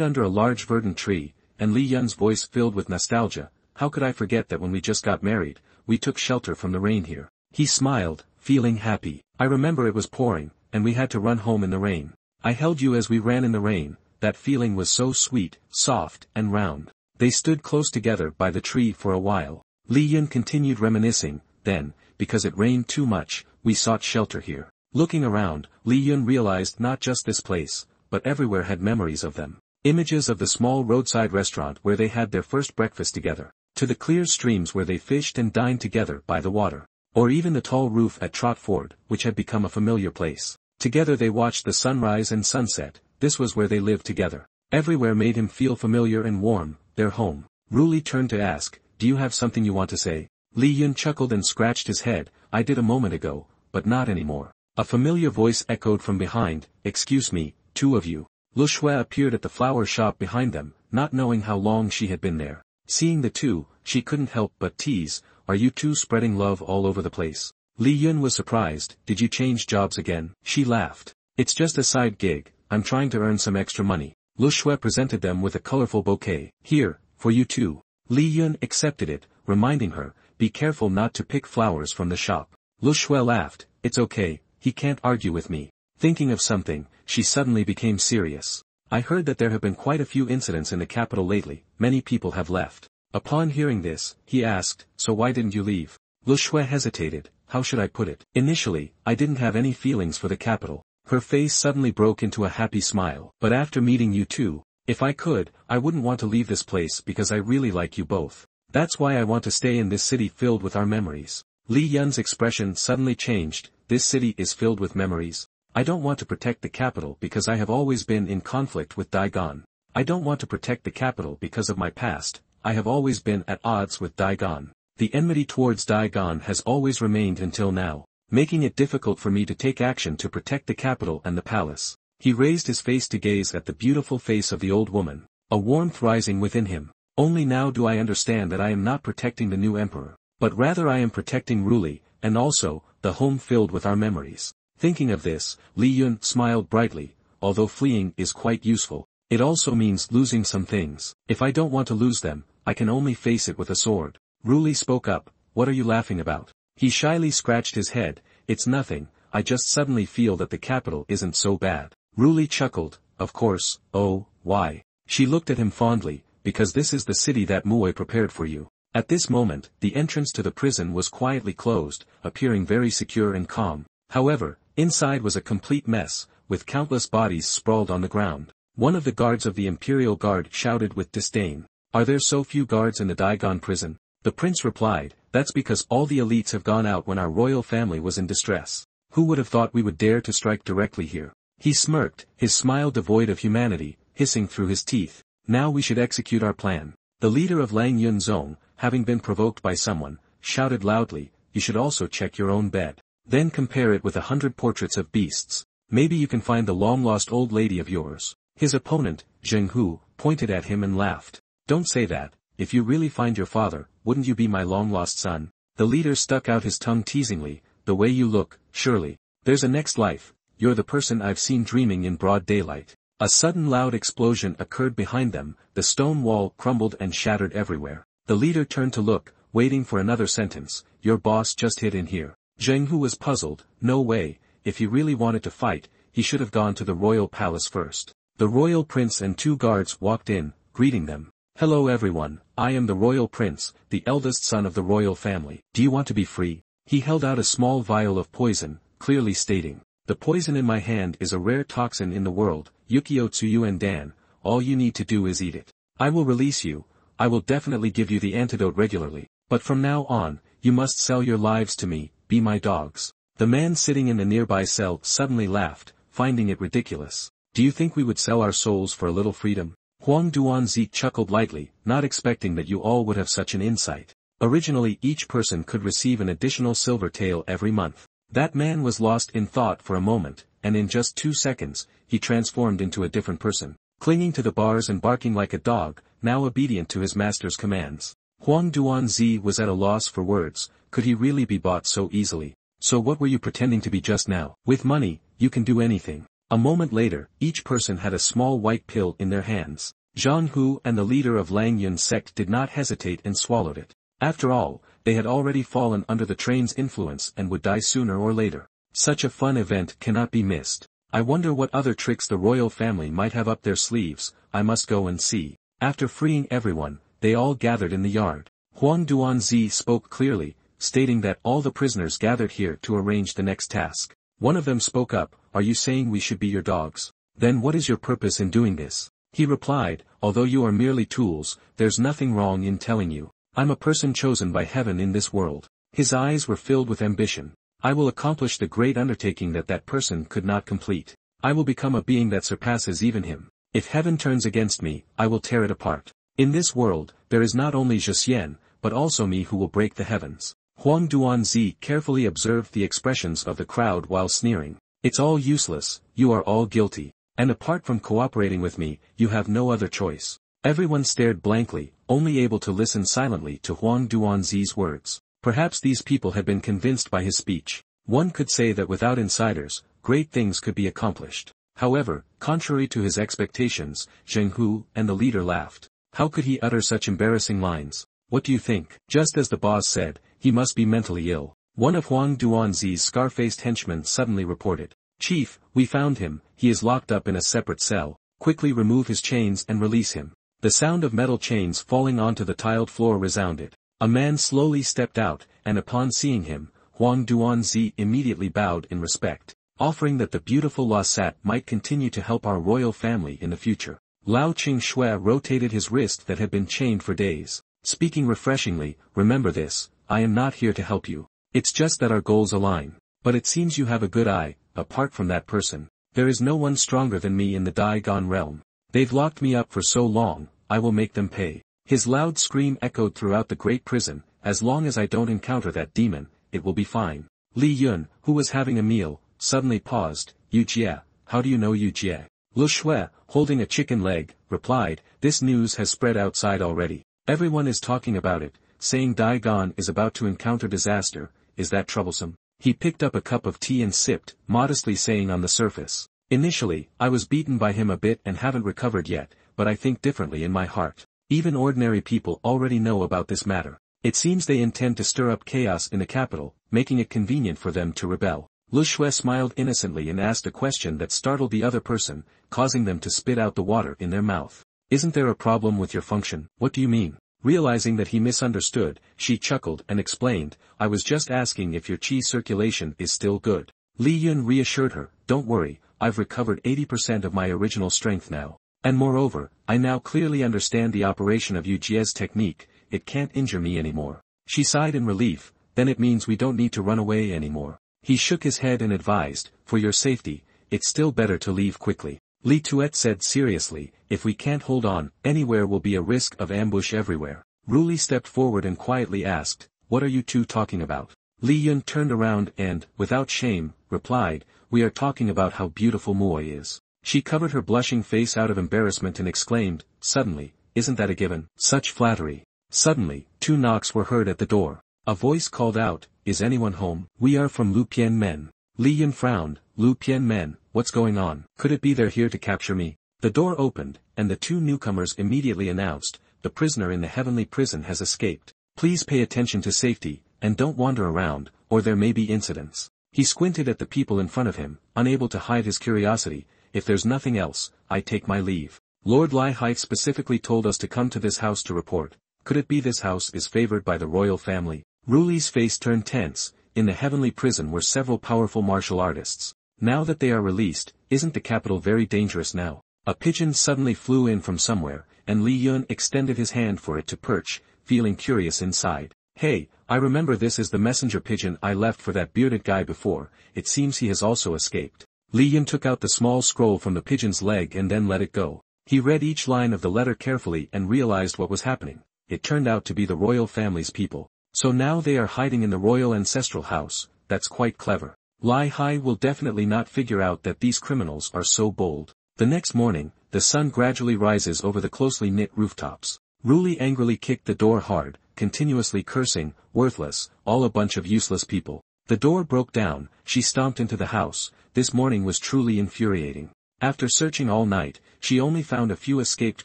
under a large verdant tree, and Li Yun's voice filled with nostalgia, how could I forget that when we just got married, we took shelter from the rain here. He smiled, feeling happy. I remember it was pouring, and we had to run home in the rain. I held you as we ran in the rain, that feeling was so sweet, soft, and round. They stood close together by the tree for a while. Li Yun continued reminiscing, then, because it rained too much, we sought shelter here. Looking around, Li Yun realized not just this place, but everywhere had memories of them. Images of the small roadside restaurant where they had their first breakfast together, to the clear streams where they fished and dined together by the water, or even the tall roof at Trot Ford, which had become a familiar place. Together they watched the sunrise and sunset, this was where they lived together. Everywhere made him feel familiar and warm, their home. Ruli turned to ask, do you have something you want to say? Li Yun chuckled and scratched his head, I did a moment ago, but not anymore. A familiar voice echoed from behind, excuse me, two of you. Lu Shui appeared at the flower shop behind them, not knowing how long she had been there. Seeing the two, she couldn't help but tease, are you two spreading love all over the place? Li Yun was surprised, did you change jobs again? She laughed. It's just a side gig, I'm trying to earn some extra money. Lu Shui presented them with a colorful bouquet. Here, for you too. Li Yun accepted it, reminding her, be careful not to pick flowers from the shop. Lu Shui laughed, it's okay, he can't argue with me. Thinking of something, she suddenly became serious. I heard that there have been quite a few incidents in the capital lately, many people have left. Upon hearing this, he asked, so why didn't you leave? Lu Shui hesitated, how should I put it? Initially, I didn't have any feelings for the capital. Her face suddenly broke into a happy smile. But after meeting you two, if I could, I wouldn't want to leave this place because I really like you both. That's why I want to stay in this city filled with our memories. Li Yun's expression suddenly changed, this city is filled with memories. I don't want to protect the capital because I have always been in conflict with Daigon. I don't want to protect the capital because of my past, I have always been at odds with Daigon. The enmity towards Daigon has always remained until now, making it difficult for me to take action to protect the capital and the palace. He raised his face to gaze at the beautiful face of the old woman, a warmth rising within him. Only now do I understand that I am not protecting the new emperor, but rather I am protecting Ruli, and also, the home filled with our memories. Thinking of this, Li Yun smiled brightly, although fleeing is quite useful, it also means losing some things. If I don't want to lose them, I can only face it with a sword. Ruli spoke up, what are you laughing about? He shyly scratched his head, it's nothing, I just suddenly feel that the capital isn't so bad. Ruli chuckled, of course, oh, why? She looked at him fondly, because this is the city that Muoi prepared for you. At this moment, the entrance to the prison was quietly closed, appearing very secure and calm. However, inside was a complete mess, with countless bodies sprawled on the ground. One of the guards of the Imperial Guard shouted with disdain, are there so few guards in the Daigon prison? The prince replied, that's because all the elites have gone out when our royal family was in distress. Who would have thought we would dare to strike directly here? He smirked, his smile devoid of humanity, hissing through his teeth. Now we should execute our plan. The leader of Lang Yun Zong, having been provoked by someone, shouted loudly, you should also check your own bed. Then compare it with 100 portraits of beasts. Maybe you can find the long-lost old lady of yours. His opponent, Zheng Hu, pointed at him and laughed. Don't say that, if you really find your father, wouldn't you be my long-lost son? The leader stuck out his tongue teasingly, the way you look, surely. There's a next life, you're the person I've seen dreaming in broad daylight. A sudden loud explosion occurred behind them, the stone wall crumbled and shattered everywhere. The leader turned to look, waiting for another sentence, your boss just hid in here. Zheng Hu was puzzled, no way, if he really wanted to fight, he should have gone to the royal palace first. The royal prince and 2 guards walked in, greeting them. Hello everyone, I am the royal prince, the eldest son of the royal family. Do you want to be free? He held out a small vial of poison, clearly stating, the poison in my hand is a rare toxin in the world, Yukio Tsuyuan Dan, all you need to do is eat it. I will release you, I will definitely give you the antidote regularly, but from now on, you must sell your lives to me, be my dogs. The man sitting in the nearby cell suddenly laughed, finding it ridiculous. Do you think we would sell our souls for a little freedom? Huang Duanzi chuckled lightly, not expecting that you all would have such an insight. Originally each person could receive an additional silver tael every month. That man was lost in thought for a moment, and in just 2 seconds, he transformed into a different person, clinging to the bars and barking like a dog, now obedient to his master's commands. Huang Duanzi was at a loss for words, could he really be bought so easily? So what were you pretending to be just now? With money, you can do anything. A moment later, each person had a small white pill in their hands. Zhang Hu and the leader of Lang Yun sect did not hesitate and swallowed it. After all, they had already fallen under the train's influence and would die sooner or later. Such a fun event cannot be missed. I wonder what other tricks the royal family might have up their sleeves, I must go and see. After freeing everyone, they all gathered in the yard. Huang Duanzi spoke clearly, stating that all the prisoners gathered here to arrange the next task. One of them spoke up, are you saying we should be your dogs? Then what is your purpose in doing this? He replied, although you are merely tools, there's nothing wrong in telling you. I'm a person chosen by heaven in this world. His eyes were filled with ambition. I will accomplish the great undertaking that person could not complete. I will become a being that surpasses even him. If heaven turns against me, I will tear it apart. In this world, there is not only Zhixian, but also me who will break the heavens. Huang Duanzi carefully observed the expressions of the crowd while sneering. It's all useless, you are all guilty. And apart from cooperating with me, you have no other choice. Everyone stared blankly, only able to listen silently to Huang Duanzi's words. Perhaps these people had been convinced by his speech. One could say that without insiders, great things could be accomplished. However, contrary to his expectations, Zheng Hu and the leader laughed. How could he utter such embarrassing lines? What do you think? Just as the boss said, he must be mentally ill. One of Huang Duanzi's scar-faced henchmen suddenly reported. Chief, we found him, he is locked up in a separate cell, quickly remove his chains and release him. The sound of metal chains falling onto the tiled floor resounded. A man slowly stepped out, and upon seeing him, Huang Duanzi immediately bowed in respect, offering that the beautiful Lasat might continue to help our royal family in the future. Lao Qingxue rotated his wrist that had been chained for days, speaking refreshingly, remember this, I am not here to help you. It's just that our goals align. But it seems you have a good eye, apart from that person. There is no one stronger than me in the Daigon realm. They've locked me up for so long, I will make them pay. His loud scream echoed throughout the great prison, as long as I don't encounter that demon, it will be fine. Li Yun, who was having a meal, suddenly paused. Yu Jie, how do you know Yu Jie? Lu Shui, holding a chicken leg, replied, this news has spread outside already. Everyone is talking about it, saying Daigon is about to encounter disaster. Is that troublesome? He picked up a cup of tea and sipped, modestly saying on the surface. Initially, I was beaten by him a bit and haven't recovered yet, but I think differently in my heart. Even ordinary people already know about this matter. It seems they intend to stir up chaos in the capital, making it convenient for them to rebel. Lu Shui smiled innocently and asked a question that startled the other person, causing them to spit out the water in their mouth. Isn't there a problem with your function? What do you mean? Realizing that he misunderstood, she chuckled and explained, I was just asking if your qi circulation is still good. Li Yun reassured her, don't worry, I've recovered 80% of my original strength now. And moreover, I now clearly understand the operation of Yu Jie's technique, it can't injure me anymore. She sighed in relief, then it means we don't need to run away anymore. He shook his head and advised, for your safety, it's still better to leave quickly. Li Tuet said seriously, if we can't hold on, anywhere will be a risk of ambush everywhere. Ruli stepped forward and quietly asked, what are you two talking about? Li Yun turned around and, without shame, replied, we are talking about how beautiful Moy is. She covered her blushing face out of embarrassment and exclaimed, suddenly, isn't that a given? Such flattery. Suddenly, 2 knocks were heard at the door. A voice called out, is anyone home? We are from Lu Pian Men. Li Yun frowned, Lu Pian Men, what's going on? Could it be they're here to capture me? The door opened, and the 2 newcomers immediately announced, the prisoner in the heavenly prison has escaped. Please pay attention to safety, and don't wander around, or there may be incidents. He squinted at the people in front of him, unable to hide his curiosity. If there's nothing else, I take my leave. Lord Lai Hai specifically told us to come to this house to report. Could it be this house is favored by the royal family? Ruli's face turned tense. In the heavenly prison were several powerful martial artists. Now that they are released, isn't the capital very dangerous now? A pigeon suddenly flew in from somewhere, and Li Yun extended his hand for it to perch, feeling curious inside. Hey, I remember this is the messenger pigeon I left for that bearded guy before, it seems he has also escaped. Li Yun took out the small scroll from the pigeon's leg and then let it go. He read each line of the letter carefully and realized what was happening. It turned out to be the royal family's people. So now they are hiding in the royal ancestral house, that's quite clever. Lai Hai will definitely not figure out that these criminals are so bold. The next morning, the sun gradually rises over the closely knit rooftops. Ruli angrily kicked the door hard, continuously cursing, worthless, all a bunch of useless people. The door broke down, she stomped into the house. This morning was truly infuriating. After searching all night, she only found a few escaped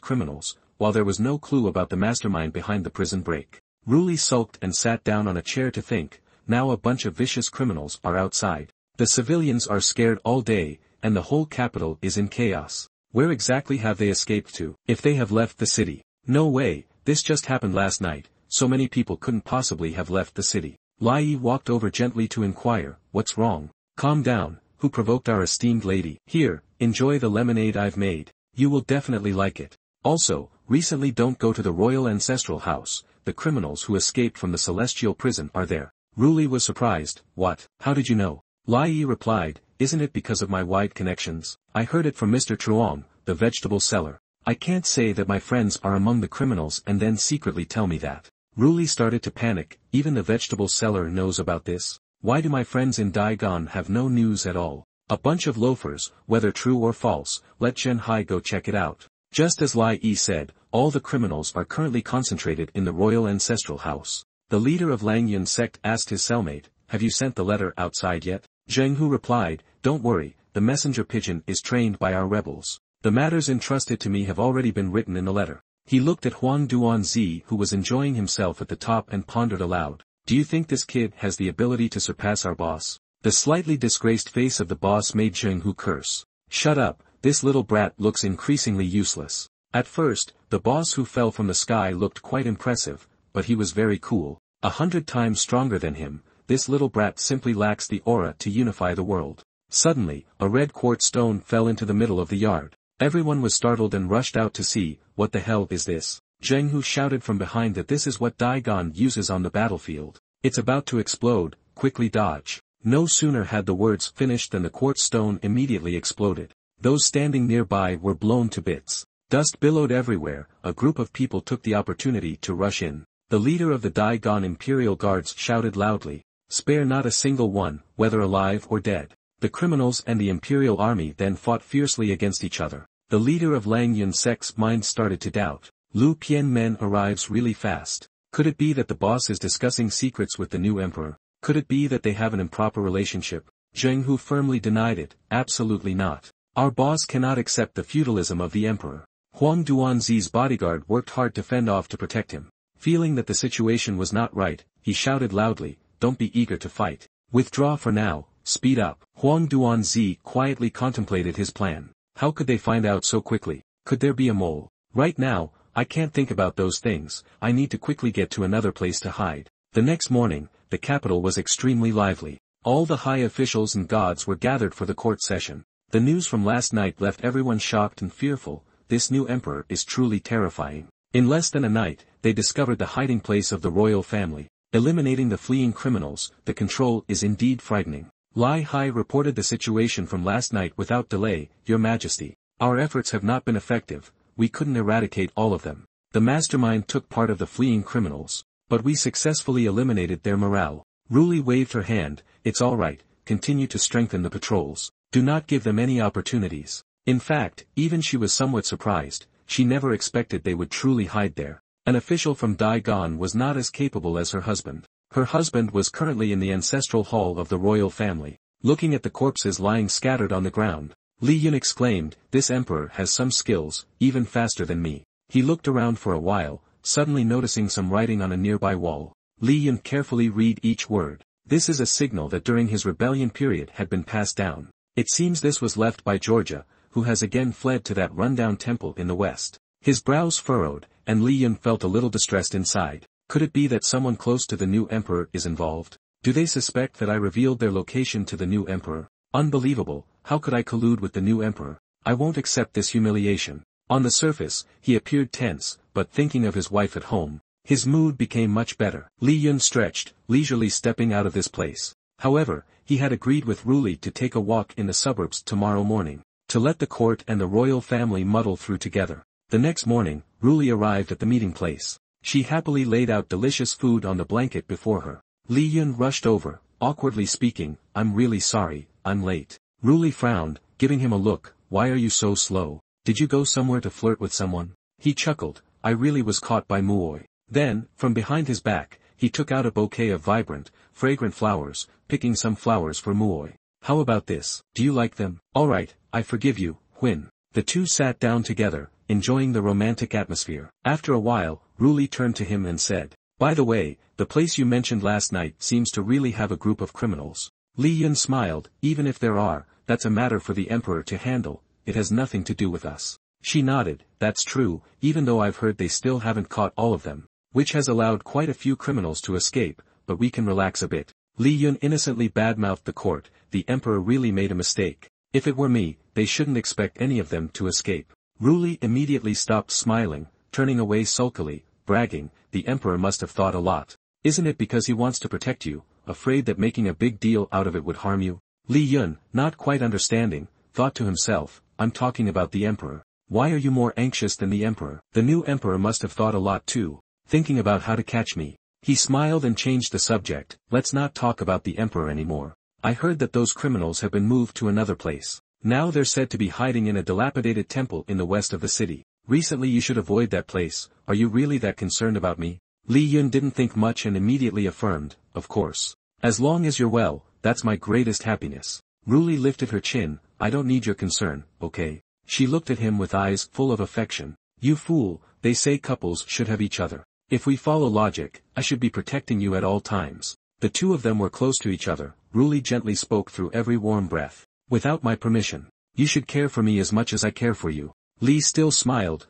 criminals, while there was no clue about the mastermind behind the prison break. Ruli sulked and sat down on a chair to think, now a bunch of vicious criminals are outside. The civilians are scared all day, and the whole capital is in chaos. Where exactly have they escaped to? If they have left the city? No way, this just happened last night, so many people couldn't possibly have left the city. Lai Yi walked over gently to inquire, what's wrong? Calm down, who provoked our esteemed lady? Here, enjoy the lemonade I've made. You will definitely like it. Also, recently don't go to the royal ancestral house, the criminals who escaped from the celestial prison are there. Ruli was surprised, what? How did you know? Lai Yi replied, isn't it because of my wide connections? I heard it from Mr. Truong, the vegetable seller. I can't say that my friends are among the criminals and then secretly tell me that. Ruli started to panic, even the vegetable seller knows about this. Why do my friends in Daigon have no news at all? A bunch of loafers, whether true or false, let Zhen Hai go check it out. Just as Lai Yi said, all the criminals are currently concentrated in the royal ancestral house. The leader of Lang Yun sect asked his cellmate, have you sent the letter outside yet? Zheng Hu replied, don't worry, the messenger pigeon is trained by our rebels. The matters entrusted to me have already been written in the letter. He looked at Huang Duanzi who was enjoying himself at the top and pondered aloud. Do you think this kid has the ability to surpass our boss? The slightly disgraced face of the boss made Zheng Hu curse. Shut up, this little brat looks increasingly useless. At first, the boss who fell from the sky looked quite impressive, but he was very cool. 100 times stronger than him, this little brat simply lacks the aura to unify the world. Suddenly, a red quartz stone fell into the middle of the yard. Everyone was startled and rushed out to see, what the hell is this? Zheng Hu shouted from behind that this is what Daigon uses on the battlefield. It's about to explode, quickly dodge. No sooner had the words finished than the quartz stone immediately exploded. Those standing nearby were blown to bits. Dust billowed everywhere. A group of people took the opportunity to rush in. The leader of the Daigon Imperial Guards shouted loudly, "Spare not a single one, whether alive or dead." The criminals and the Imperial Army then fought fiercely against each other. The leader of Lang Yun Sek's mind started to doubt. Lu Pianmen arrives really fast. Could it be that the boss is discussing secrets with the new emperor? Could it be that they have an improper relationship? Zheng Hu firmly denied it. Absolutely not. Our boss cannot accept the feudalism of the emperor. Huang Duanzi's bodyguard worked hard to fend off to protect him. Feeling that the situation was not right, he shouted loudly, "Don't be eager to fight. Withdraw for now, speed up." Huang Duanzi quietly contemplated his plan. How could they find out so quickly? Could there be a mole? Right now, I can't think about those things. I need to quickly get to another place to hide. The next morning, the capital was extremely lively. All the high officials and gods were gathered for the court session. The news from last night left everyone shocked and fearful. This new emperor is truly terrifying. In less than a night, they discovered the hiding place of the royal family. Eliminating the fleeing criminals, the control is indeed frightening. Lai Hai reported the situation from last night without delay. Your Majesty, our efforts have not been effective. We couldn't eradicate all of them. The mastermind took part of the fleeing criminals, but we successfully eliminated their morale. Ruli waved her hand. It's all right, continue to strengthen the patrols. Do not give them any opportunities. In fact, even she was somewhat surprised. She never expected they would truly hide there. An official from Daigon was not as capable as her husband. Her husband was currently in the ancestral hall of the royal family, looking at the corpses lying scattered on the ground. Li Yun exclaimed, "This emperor has some skills, even faster than me." He looked around for a while, suddenly noticing some writing on a nearby wall. Li Yun carefully read each word. This is a signal that during his rebellion period had been passed down. It seems this was left by Georgia, who has again fled to that rundown temple in the west. His brows furrowed, and Li Yun felt a little distressed inside. Could it be that someone close to the new emperor is involved? Do they suspect that I revealed their location to the new emperor? Unbelievable, how could I collude with the new emperor? I won't accept this humiliation. On the surface, he appeared tense, but thinking of his wife at home, his mood became much better. Li Yun stretched, leisurely stepping out of this place. However, he had agreed with Ruli to take a walk in the suburbs tomorrow morning, to let the court and the royal family muddle through together. The next morning, Ruli arrived at the meeting place. She happily laid out delicious food on the blanket before her. Li Yun rushed over, awkwardly speaking, "I'm really sorry, I'm late." Ruli frowned, giving him a look. "Why are you so slow? Did you go somewhere to flirt with someone?" He chuckled, "I really was caught by Muoi." Then, from behind his back, he took out a bouquet of vibrant, fragrant flowers, picking some flowers for Muoi. "How about this? Do you like them?" "All right, I forgive you, Huin." The two sat down together, enjoying the romantic atmosphere. After a while, Ruli turned to him and said, "By the way, the place you mentioned last night seems to really have a group of criminals." Li Yun smiled. "Even if there are, that's a matter for the emperor to handle, it has nothing to do with us." She nodded. "That's true, even though I've heard they still haven't caught all of them, which has allowed quite a few criminals to escape, but we can relax a bit." Li Yun innocently badmouthed the court. The emperor really made a mistake. If it were me, they shouldn't expect any of them to escape. Ruli immediately stopped smiling, turning away sulkily, bragging, "The emperor must have thought a lot. Isn't it because he wants to protect you, afraid that making a big deal out of it would harm you?" Li Yun, not quite understanding, thought to himself, "I'm talking about the emperor. Why are you more anxious than the emperor?" The new emperor must have thought a lot too, thinking about how to catch me. He smiled and changed the subject. "Let's not talk about the emperor anymore. I heard that those criminals have been moved to another place. Now they're said to be hiding in a dilapidated temple in the west of the city. Recently you should avoid that place. Are you really that concerned about me?" Li Yun didn't think much and immediately affirmed, "Of course. As long as you're well, that's my greatest happiness." Ruli lifted her chin. "I don't need your concern, okay?" She looked at him with eyes full of affection. You fool, they say couples should have each other. If we follow logic, I should be protecting you at all times. The two of them were close to each other. Ruli gently spoke through every warm breath. Without my permission. You should care for me as much as I care for you. Li still smiled.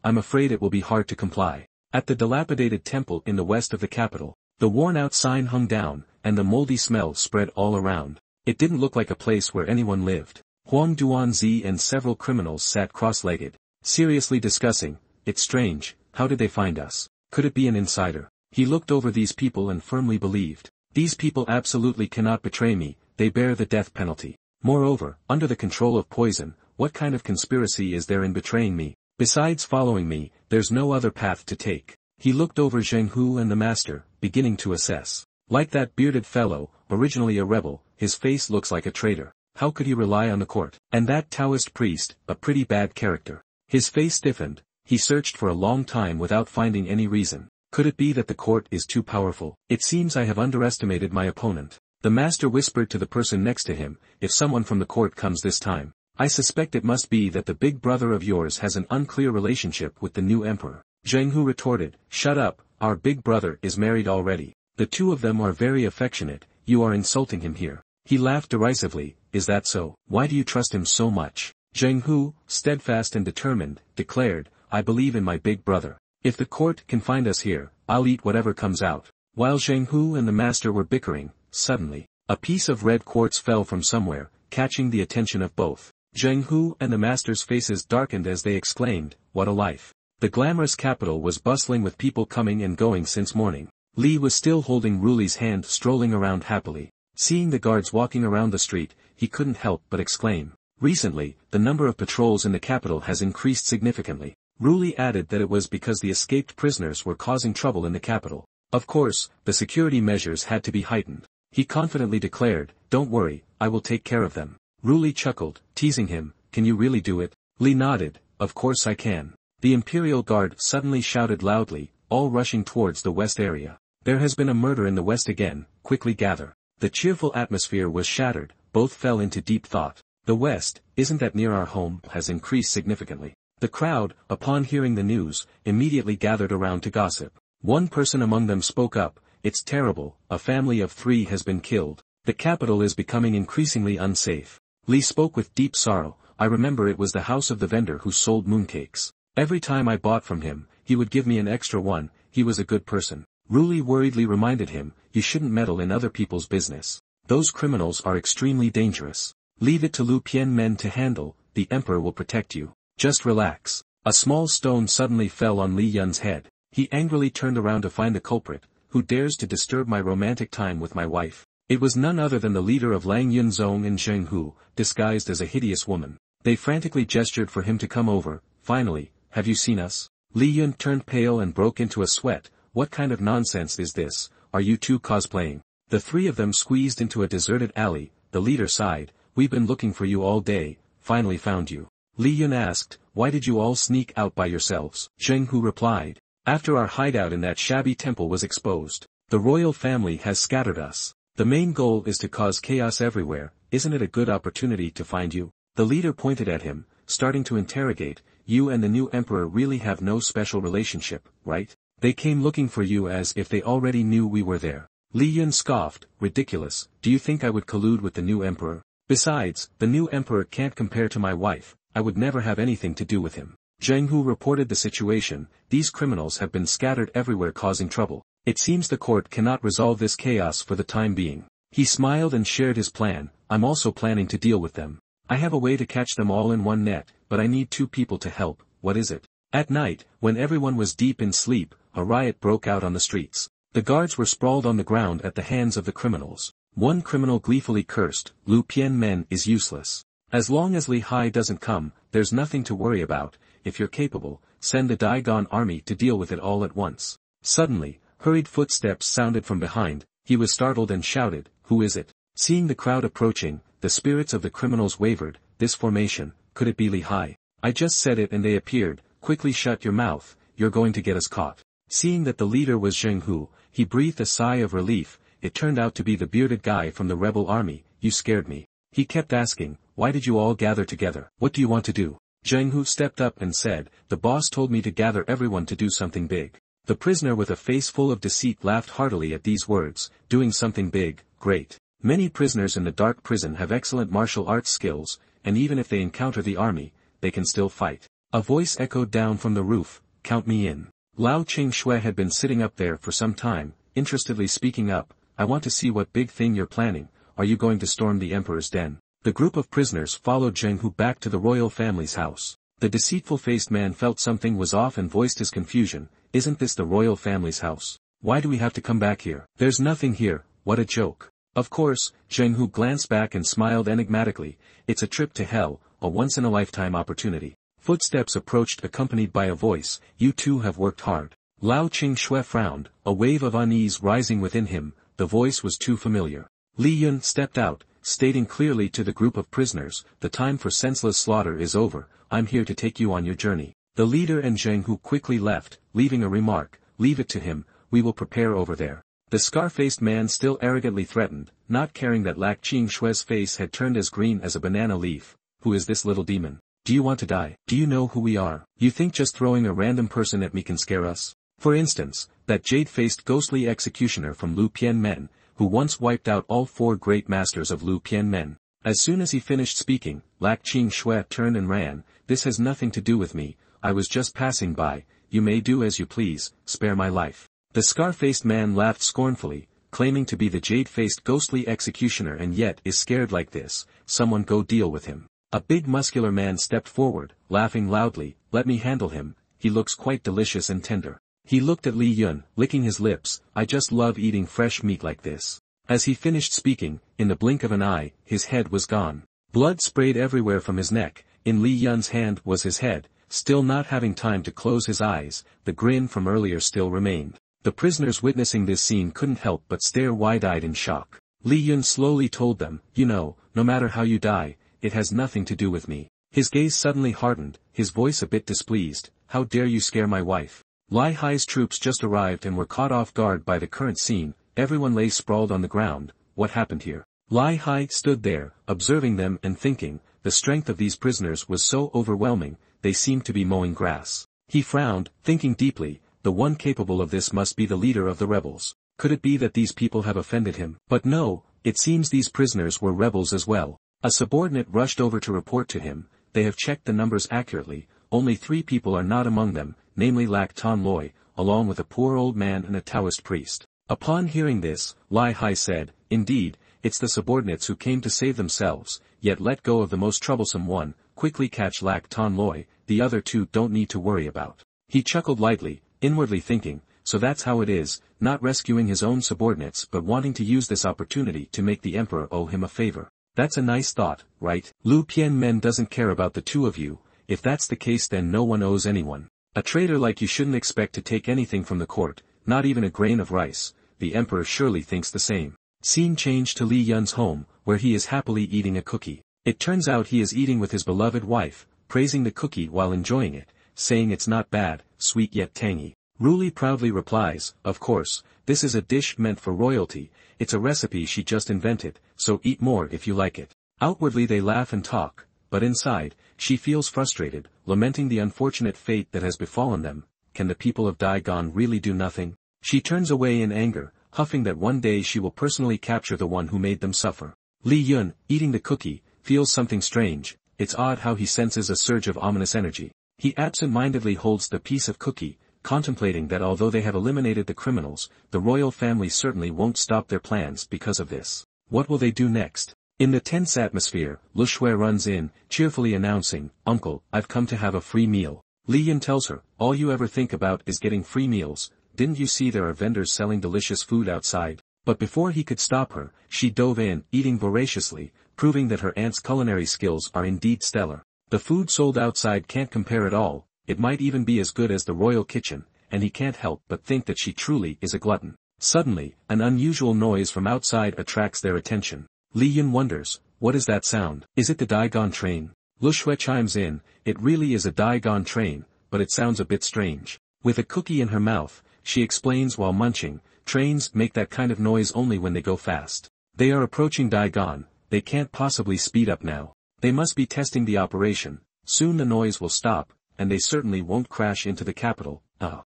I'm afraid it will be hard to comply. At the dilapidated temple in the west of the capital, the worn-out sign hung down, and the moldy smell spread all around. It didn't look like a place where anyone lived. Huang Duanzi and several criminals sat cross-legged, seriously discussing. It's strange, how did they find us? Could it be an insider? He looked over these people and firmly believed. These people absolutely cannot betray me, they bear the death penalty. Moreover, under the control of poison, what kind of conspiracy is there in betraying me? Besides following me, there's no other path to take. He looked over Zheng Hu and the master, beginning to assess. Like that bearded fellow, originally a rebel, his face looks like a traitor. How could he rely on the court? And that Taoist priest, a pretty bad character. His face stiffened. He searched for a long time without finding any reason. Could it be that the court is too powerful? It seems I have underestimated my opponent. The master whispered to the person next to him, if someone from the court comes this time, I suspect it must be that the big brother of yours has an unclear relationship with the new emperor. Zheng Hu retorted, shut up, our big brother is married already. The two of them are very affectionate, you are insulting him here. He laughed derisively, is that so? Why do you trust him so much? Zheng Hu, steadfast and determined, declared, I believe in my big brother. If the court can find us here, I'll eat whatever comes out. While Zheng Hu and the master were bickering, suddenly, a piece of red quartz fell from somewhere, catching the attention of both. Zheng Hu and the master's faces darkened as they exclaimed, what a life. The glamorous capital was bustling with people coming and going since morning. Li was still holding Ruli's hand, strolling around happily. Seeing the guards walking around the street, he couldn't help but exclaim. Recently, the number of patrols in the capital has increased significantly. Ruli added that it was because the escaped prisoners were causing trouble in the capital. Of course, the security measures had to be heightened. He confidently declared, don't worry, I will take care of them. Ruli chuckled, teasing him, can you really do it? Li nodded, of course I can. The Imperial Guard suddenly shouted loudly, all rushing towards the west area. There has been a murder in the west again, quickly gather. The cheerful atmosphere was shattered, both fell into deep thought. The west, isn't that near our home, has increased significantly. The crowd, upon hearing the news, immediately gathered around to gossip. One person among them spoke up, it's terrible, a family of 3 has been killed. The capital is becoming increasingly unsafe. Li spoke with deep sorrow, I remember it was the house of the vendor who sold mooncakes. Every time I bought from him, he would give me an extra one, he was a good person. Ruli worriedly reminded him, you shouldn't meddle in other people's business. Those criminals are extremely dangerous. Leave it to Lu Pianmen to handle, the emperor will protect you. Just relax. A small stone suddenly fell on Li Yun's head. He angrily turned around to find the culprit, who dares to disturb my romantic time with my wife. It was none other than the leader of Lang Yunzong and Zheng Hu, disguised as a hideous woman. They frantically gestured for him to come over. Finally, have you seen us? Li Yun turned pale and broke into a sweat. What kind of nonsense is this? Are you two cosplaying? The 3 of them squeezed into a deserted alley. The leader sighed, we've been looking for you all day, finally found you. Li Yun asked, why did you all sneak out by yourselves? Zheng Hu replied, after our hideout in that shabby temple was exposed. The royal family has scattered us. The main goal is to cause chaos everywhere, isn't it a good opportunity to find you? The leader pointed at him, starting to interrogate, you and the new emperor really have no special relationship, right? They came looking for you as if they already knew we were there. Li Yun scoffed, ridiculous, do you think I would collude with the new emperor? Besides, the new emperor can't compare to my wife, I would never have anything to do with him. Zheng Hu reported the situation, these criminals have been scattered everywhere causing trouble. It seems the court cannot resolve this chaos for the time being. He smiled and shared his plan, I'm also planning to deal with them. I have a way to catch them all in one net, but I need 2 people to help, what is it? At night, when everyone was deep in sleep, a riot broke out on the streets. The guards were sprawled on the ground at the hands of the criminals. One criminal gleefully cursed, Lu Pianmen is useless. As long as Li Hai doesn't come, there's nothing to worry about, if you're capable, send the Daigon army to deal with it all at once. Suddenly, hurried footsteps sounded from behind, he was startled and shouted, who is it? Seeing the crowd approaching, the spirits of the criminals wavered, this formation, could it be Li Hai? I just said it and they appeared, quickly shut your mouth, you're going to get us caught. Seeing that the leader was Zheng Hu, he breathed a sigh of relief, it turned out to be the bearded guy from the rebel army, you scared me. He kept asking, why did you all gather together? What do you want to do? Zheng Hu stepped up and said, "The boss told me to gather everyone to do something big." The prisoner with a face full of deceit laughed heartily at these words. "Doing something big, great. Many prisoners in the dark prison have excellent martial arts skills, and even if they encounter the army, they can still fight." A voice echoed down from the roof, "Count me in." Lao Qingxue had been sitting up there for some time, interestedly speaking up, "I want to see what big thing you're planning. Are you going to storm the emperor's den?" The group of prisoners followed Zheng Hu back to the royal family's house. The deceitful-faced man felt something was off and voiced his confusion. "Isn't this the royal family's house? Why do we have to come back here? There's nothing here, what a joke." Of course, Zheng Hu glanced back and smiled enigmatically. "It's a trip to hell, a once-in-a-lifetime opportunity." Footsteps approached accompanied by a voice, "You two have worked hard." Lao Qingxue frowned, a wave of unease rising within him. The voice was too familiar. Li Yun stepped out, stating clearly to the group of prisoners, "The time for senseless slaughter is over. I'm here to take you on your journey." The leader and Zheng Hu quickly left, leaving a remark, "Leave it to him, we will prepare over there." The scar-faced man still arrogantly threatened, not caring that Lao Qingxue's face had turned as green as a banana leaf. "Who is this little demon? Do you want to die? Do you know who we are? You think just throwing a random person at me can scare us? For instance, that jade-faced ghostly executioner from Lu Pianmen, who once wiped out all 4 great masters of Lu Pianmen." As soon as he finished speaking, Lao Qingxue turned and ran. "This has nothing to do with me, I was just passing by. You may do as you please, spare my life." The scar-faced man laughed scornfully, claiming to be the jade-faced ghostly executioner and yet is scared like this. "Someone go deal with him." A big muscular man stepped forward, laughing loudly, "Let me handle him, he looks quite delicious and tender." He looked at Li Yun, licking his lips, "I just love eating fresh meat like this." As he finished speaking, in the blink of an eye, his head was gone. Blood sprayed everywhere from his neck. In Li Yun's hand was his head. Still not having time to close his eyes, the grin from earlier still remained. The prisoners witnessing this scene couldn't help but stare wide-eyed in shock. Li Yun slowly told them, "You know, no matter how you die, it has nothing to do with me." His gaze suddenly hardened, his voice a bit displeased, "How dare you scare my wife?" Lai Hai's troops just arrived and were caught off guard by the current scene. Everyone lay sprawled on the ground. What happened here? Lai Hai stood there, observing them and thinking, the strength of these prisoners was so overwhelming, they seemed to be mowing grass. He frowned, thinking deeply, the one capable of this must be the leader of the rebels. Could it be that these people have offended him? But no, it seems these prisoners were rebels as well. A subordinate rushed over to report to him, "They have checked the numbers accurately, only 3 people are not among them, namely Lak Ton Loi, along with a poor old man and a Taoist priest." Upon hearing this, Lai Hai said, "Indeed, it's the subordinates who came to save themselves, yet let go of the most troublesome one, quickly catch Lak Ton Loi, the other 2 don't need to worry about." He chuckled lightly, inwardly thinking, so that's how it is, not rescuing his own subordinates but wanting to use this opportunity to make the emperor owe him a favor. That's a nice thought, right? Lu Pianmen doesn't care about the 2 of you. If that's the case then no one owes anyone. A traitor like you shouldn't expect to take anything from the court, not even a grain of rice. The emperor surely thinks the same. Scene changed to Li Yun's home, where he is happily eating a cookie. It turns out he is eating with his beloved wife, praising the cookie while enjoying it, saying it's not bad, sweet yet tangy. Ruli proudly replies, "Of course, this is a dish meant for royalty, it's a recipe she just invented, so eat more if you like it." Outwardly they laugh and talk, but inside, she feels frustrated, lamenting the unfortunate fate that has befallen them. Can the people of Daigon really do nothing? She turns away in anger, huffing that one day she will personally capture the one who made them suffer. Li Yun, eating the cookie, feels something strange. It's odd how he senses a surge of ominous energy. He absent-mindedly holds the piece of cookie, contemplating that although they have eliminated the criminals, the royal family certainly won't stop their plans because of this. What will they do next? In the tense atmosphere, Lu Shui runs in, cheerfully announcing, "Uncle, I've come to have a free meal." Li Yun tells her, "All you ever think about is getting free meals. Didn't you see there are vendors selling delicious food outside?" But before he could stop her, she dove in, eating voraciously, proving that her aunt's culinary skills are indeed stellar. The food sold outside can't compare at all, it might even be as good as the royal kitchen, and he can't help but think that she truly is a glutton. Suddenly, an unusual noise from outside attracts their attention. Li Yun wonders, what is that sound? Is it the Daigon train? Lu Shui chimes in, it really is a Daigon train, but it sounds a bit strange. With a cookie in her mouth, she explains while munching, trains make that kind of noise only when they go fast. They are approaching Daigon, they can't possibly speed up now. They must be testing the operation, Soon the noise will stop, and they certainly won't crash into the capital.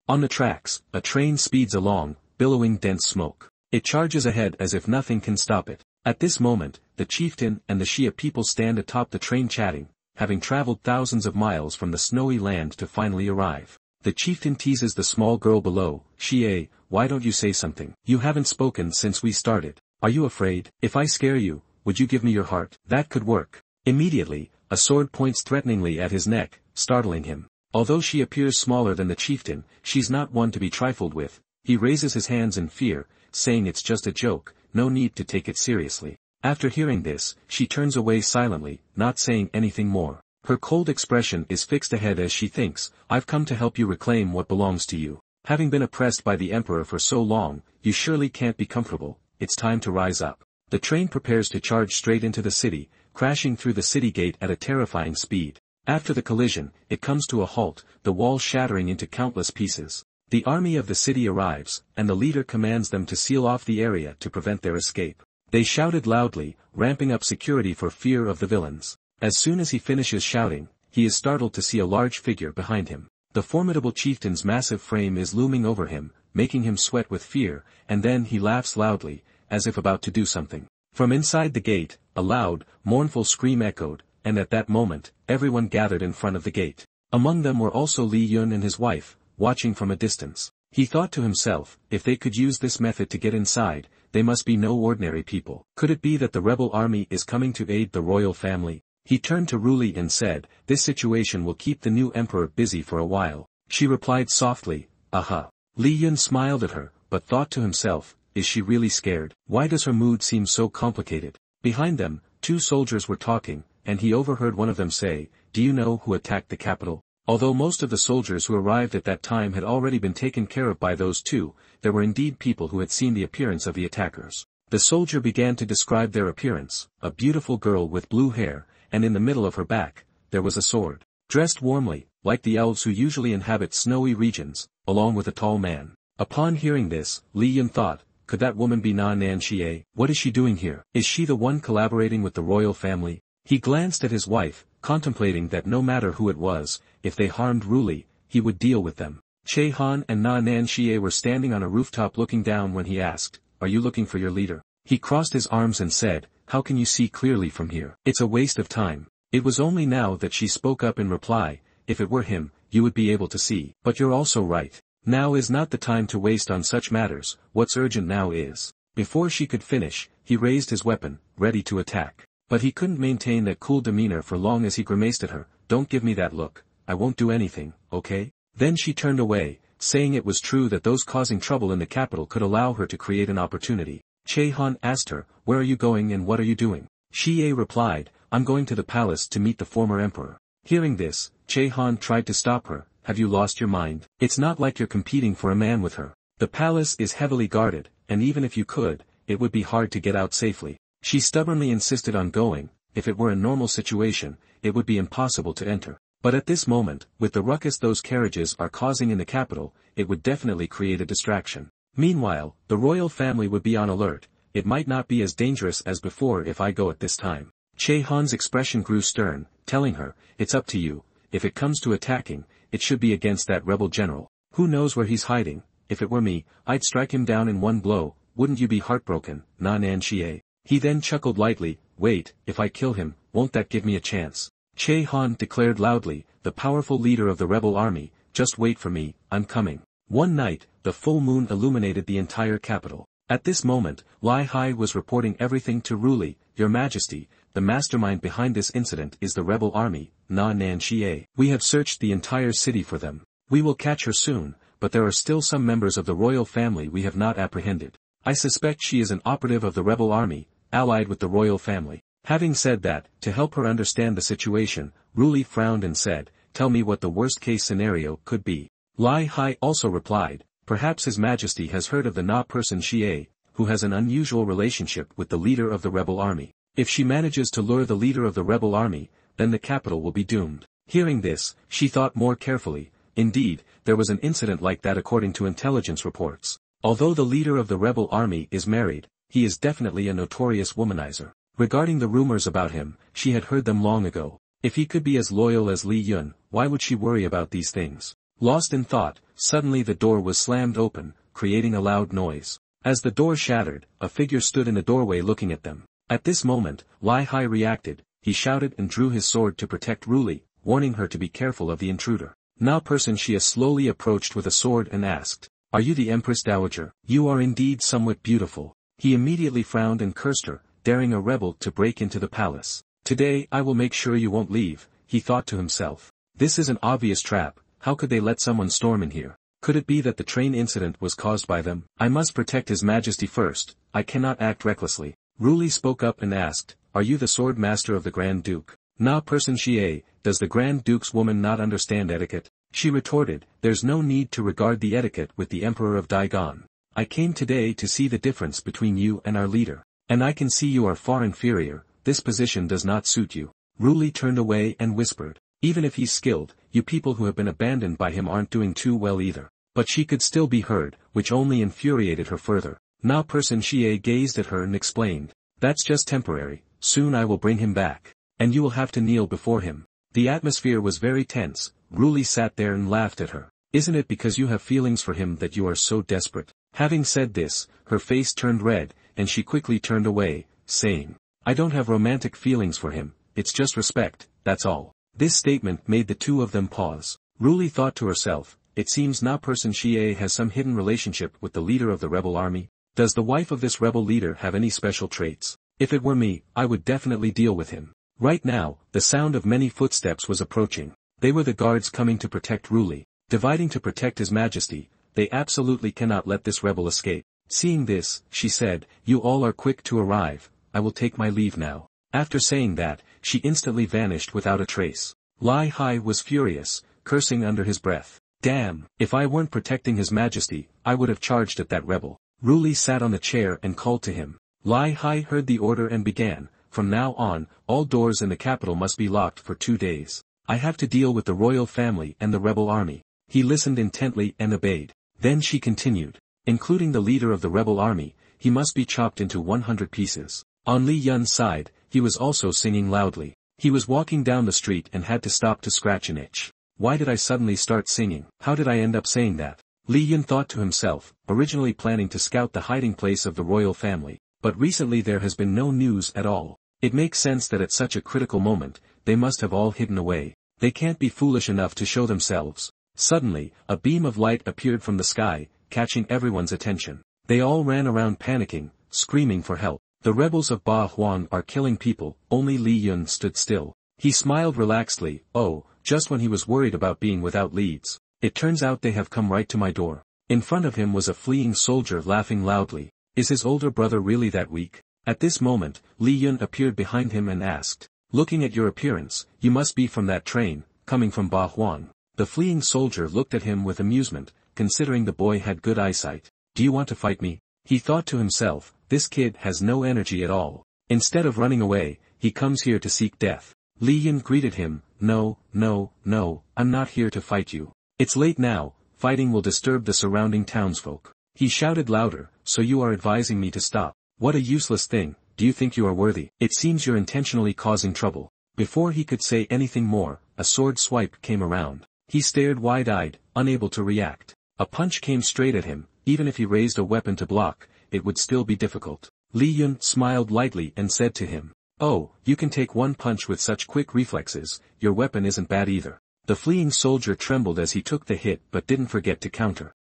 On the tracks, a train speeds along, billowing dense smoke. It charges ahead as if nothing can stop it. At this moment, the chieftain and the Shia people stand atop the train chatting, having traveled thousands of miles from the snowy land to finally arrive. The chieftain teases the small girl below, Shia, why don't you say something? You haven't spoken since we started. Are you afraid? If I scare you, would you give me your heart? That could work. Immediately, a sword points threateningly at his neck, startling him. Although she appears smaller than the chieftain, she's not one to be trifled with. He raises his hands in fear, saying it's just a joke, no need to take it seriously. After hearing this, she turns away silently, not saying anything more. Her cold expression is fixed ahead as she thinks, I've come to help you reclaim what belongs to you. Having been oppressed by the emperor for so long, you surely can't be comfortable, it's time to rise up. The train prepares to charge straight into the city, crashing through the city gate at a terrifying speed. After the collision, it comes to a halt, the walls shattering into countless pieces. The army of the city arrives, and the leader commands them to seal off the area to prevent their escape. They shouted loudly, ramping up security for fear of the villains. As soon as he finishes shouting, he is startled to see a large figure behind him. The formidable chieftain's massive frame is looming over him, making him sweat with fear, and then he laughs loudly, as if about to do something. From inside the gate, a loud, mournful scream echoed, and at that moment, everyone gathered in front of the gate. Among them were also Li Yun and his wife, watching from a distance. He thought to himself, if they could use this method to get inside, they must be no ordinary people. Could it be that the rebel army is coming to aid the royal family? He turned to Ruli and said, this situation will keep the new emperor busy for a while. She replied softly, aha. Li Yun smiled at her, but thought to himself, is she really scared? Why does her mood seem so complicated? Behind them, two soldiers were talking, and he overheard one of them say, do you know who attacked the capital? Although most of the soldiers who arrived at that time had already been taken care of by those two, there were indeed people who had seen the appearance of the attackers. The soldier began to describe their appearance, a beautiful girl with blue hair, and in the middle of her back, there was a sword. Dressed warmly, like the elves who usually inhabit snowy regions, along with a tall man. Upon hearing this, Li Yun thought, could that woman be Na Nan Xie? What is she doing here? Is she the one collaborating with the royal family? He glanced at his wife, contemplating that no matter who it was, if they harmed Ruli, he would deal with them. Che Han and Na Nan Xie were standing on a rooftop looking down when he asked, are you looking for your leader? He crossed his arms and said, how can you see clearly from here? It's a waste of time. It was only now that she spoke up in reply, if it were him, you would be able to see. But you're also right. Now is not the time to waste on such matters, what's urgent now is. Before she could finish, he raised his weapon, ready to attack. But he couldn't maintain that cool demeanor for long as he grimaced at her, don't give me that look, I won't do anything, okay? Then she turned away, saying it was true that those causing trouble in the capital could allow her to create an opportunity. Che Han asked her, where are you going and what are you doing? Xie replied, I'm going to the palace to meet the former emperor. Hearing this, Che Han tried to stop her, have you lost your mind? It's not like you're competing for a man with her. The palace is heavily guarded, and even if you could, it would be hard to get out safely. She stubbornly insisted on going, if it were a normal situation, it would be impossible to enter. But at this moment, with the ruckus those carriages are causing in the capital, it would definitely create a distraction. Meanwhile, the royal family would be on alert, it might not be as dangerous as before if I go at this time. Che Han's expression grew stern, telling her, it's up to you, if it comes to attacking, it should be against that rebel general. Who knows where he's hiding? If it were me, I'd strike him down in one blow, wouldn't you be heartbroken, Na Nan Xie? He then chuckled lightly, wait, if I kill him, won't that give me a chance? Che Han declared loudly, the powerful leader of the rebel army, just wait for me, I'm coming. One night, the full moon illuminated the entire capital. At this moment, Lai Hai was reporting everything to Ruli, Your Majesty, the mastermind behind this incident is the rebel army, Na Nan Xie. We have searched the entire city for them. We will catch her soon, but there are still some members of the royal family we have not apprehended. I suspect she is an operative of the rebel army, allied with the royal family. Having said that, to help her understand the situation, Ruli frowned and said, tell me what the worst-case scenario could be. Lai Hai also replied, perhaps His Majesty has heard of the Na person Xie, who has an unusual relationship with the leader of the rebel army. If she manages to lure the leader of the rebel army, then the capital will be doomed. Hearing this, she thought more carefully. Indeed, there was an incident like that according to intelligence reports. Although the leader of the rebel army is married, he is definitely a notorious womanizer. Regarding the rumors about him, she had heard them long ago. If he could be as loyal as Li Yun, why would she worry about these things? Lost in thought, suddenly the door was slammed open, creating a loud noise. As the door shattered, a figure stood in the doorway looking at them. At this moment, Li Hai reacted. He shouted and drew his sword to protect Ruli, warning her to be careful of the intruder. Now Person Xie slowly approached with a sword and asked, "Are you the Empress Dowager? You are indeed somewhat beautiful." He immediately frowned and cursed her, daring a rebel to break into the palace. "Today I will make sure you won't leave," he thought to himself. This is an obvious trap. How could they let someone storm in here? Could it be that the train incident was caused by them? I must protect His Majesty first. I cannot act recklessly. Ruli spoke up and asked, "Are you the sword master of the Grand Duke?" "Now Person Xie, does the Grand Duke's woman not understand etiquette?" She retorted, "There's no need to regard the etiquette with the Emperor of Daigon. I came today to see the difference between you and our leader. And I can see you are far inferior. This position does not suit you." Ruli turned away and whispered, "Even if he's skilled, you people who have been abandoned by him aren't doing too well either." But she could still be heard, which only infuriated her further. Now Person Xie gazed at her and explained, "That's just temporary, soon I will bring him back. And you will have to kneel before him." The atmosphere was very tense. Ruli sat there and laughed at her. "Isn't it because you have feelings for him that you are so desperate?" Having said this, her face turned red, and she quickly turned away, saying, "I don't have romantic feelings for him, it's just respect, that's all." This statement made the two of them pause. Ruli thought to herself, "It seems now Person Xie has some hidden relationship with the leader of the rebel army. Does the wife of this rebel leader have any special traits? If it were me, I would definitely deal with him." Right now, the sound of many footsteps was approaching. They were the guards coming to protect Ruli. Dividing to protect His Majesty, they absolutely cannot let this rebel escape. Seeing this, she said, "You all are quick to arrive, I will take my leave now." After saying that, she instantly vanished without a trace. Li Hai was furious, cursing under his breath. "Damn, if I weren't protecting His Majesty, I would have charged at that rebel." Ruli sat on the chair and called to him. Li Hai heard the order and began, "From now on, all doors in the capital must be locked for 2 days. I have to deal with the royal family and the rebel army." He listened intently and obeyed. Then she continued, "Including the leader of the rebel army, he must be chopped into 100 pieces." On Li Yun's side, he was also singing loudly. He was walking down the street and had to stop to scratch an itch. Why did I suddenly start singing? How did I end up saying that? Li Yun thought to himself, originally planning to scout the hiding place of the royal family, but recently there has been no news at all. It makes sense that at such a critical moment, they must have all hidden away. They can't be foolish enough to show themselves. Suddenly, a beam of light appeared from the sky, catching everyone's attention. They all ran around panicking, screaming for help. "The rebels of Ba Huang are killing people." Only Li Yun stood still. He smiled relaxedly. "Oh, just when he was worried about being without leads. It turns out they have come right to my door." In front of him was a fleeing soldier laughing loudly. Is his older brother really that weak? At this moment, Li Yun appeared behind him and asked, "Looking at your appearance, you must be from that train, coming from Ba Huang." The fleeing soldier looked at him with amusement, considering the boy had good eyesight. "Do you want to fight me?" He thought to himself, "This kid has no energy at all. Instead of running away, he comes here to seek death." Li Yun greeted him, "No, no, no, I'm not here to fight you. It's late now, fighting will disturb the surrounding townsfolk." He shouted louder, "So you are advising me to stop? What a useless thing, do you think you are worthy? It seems you're intentionally causing trouble." Before he could say anything more, a sword swipe came around. He stared wide-eyed, unable to react. A punch came straight at him. Even if he raised a weapon to block, it would still be difficult. Li Yun smiled lightly and said to him, "Oh, you can take one punch with such quick reflexes, your weapon isn't bad either." The fleeing soldier trembled as he took the hit but didn't forget to counter.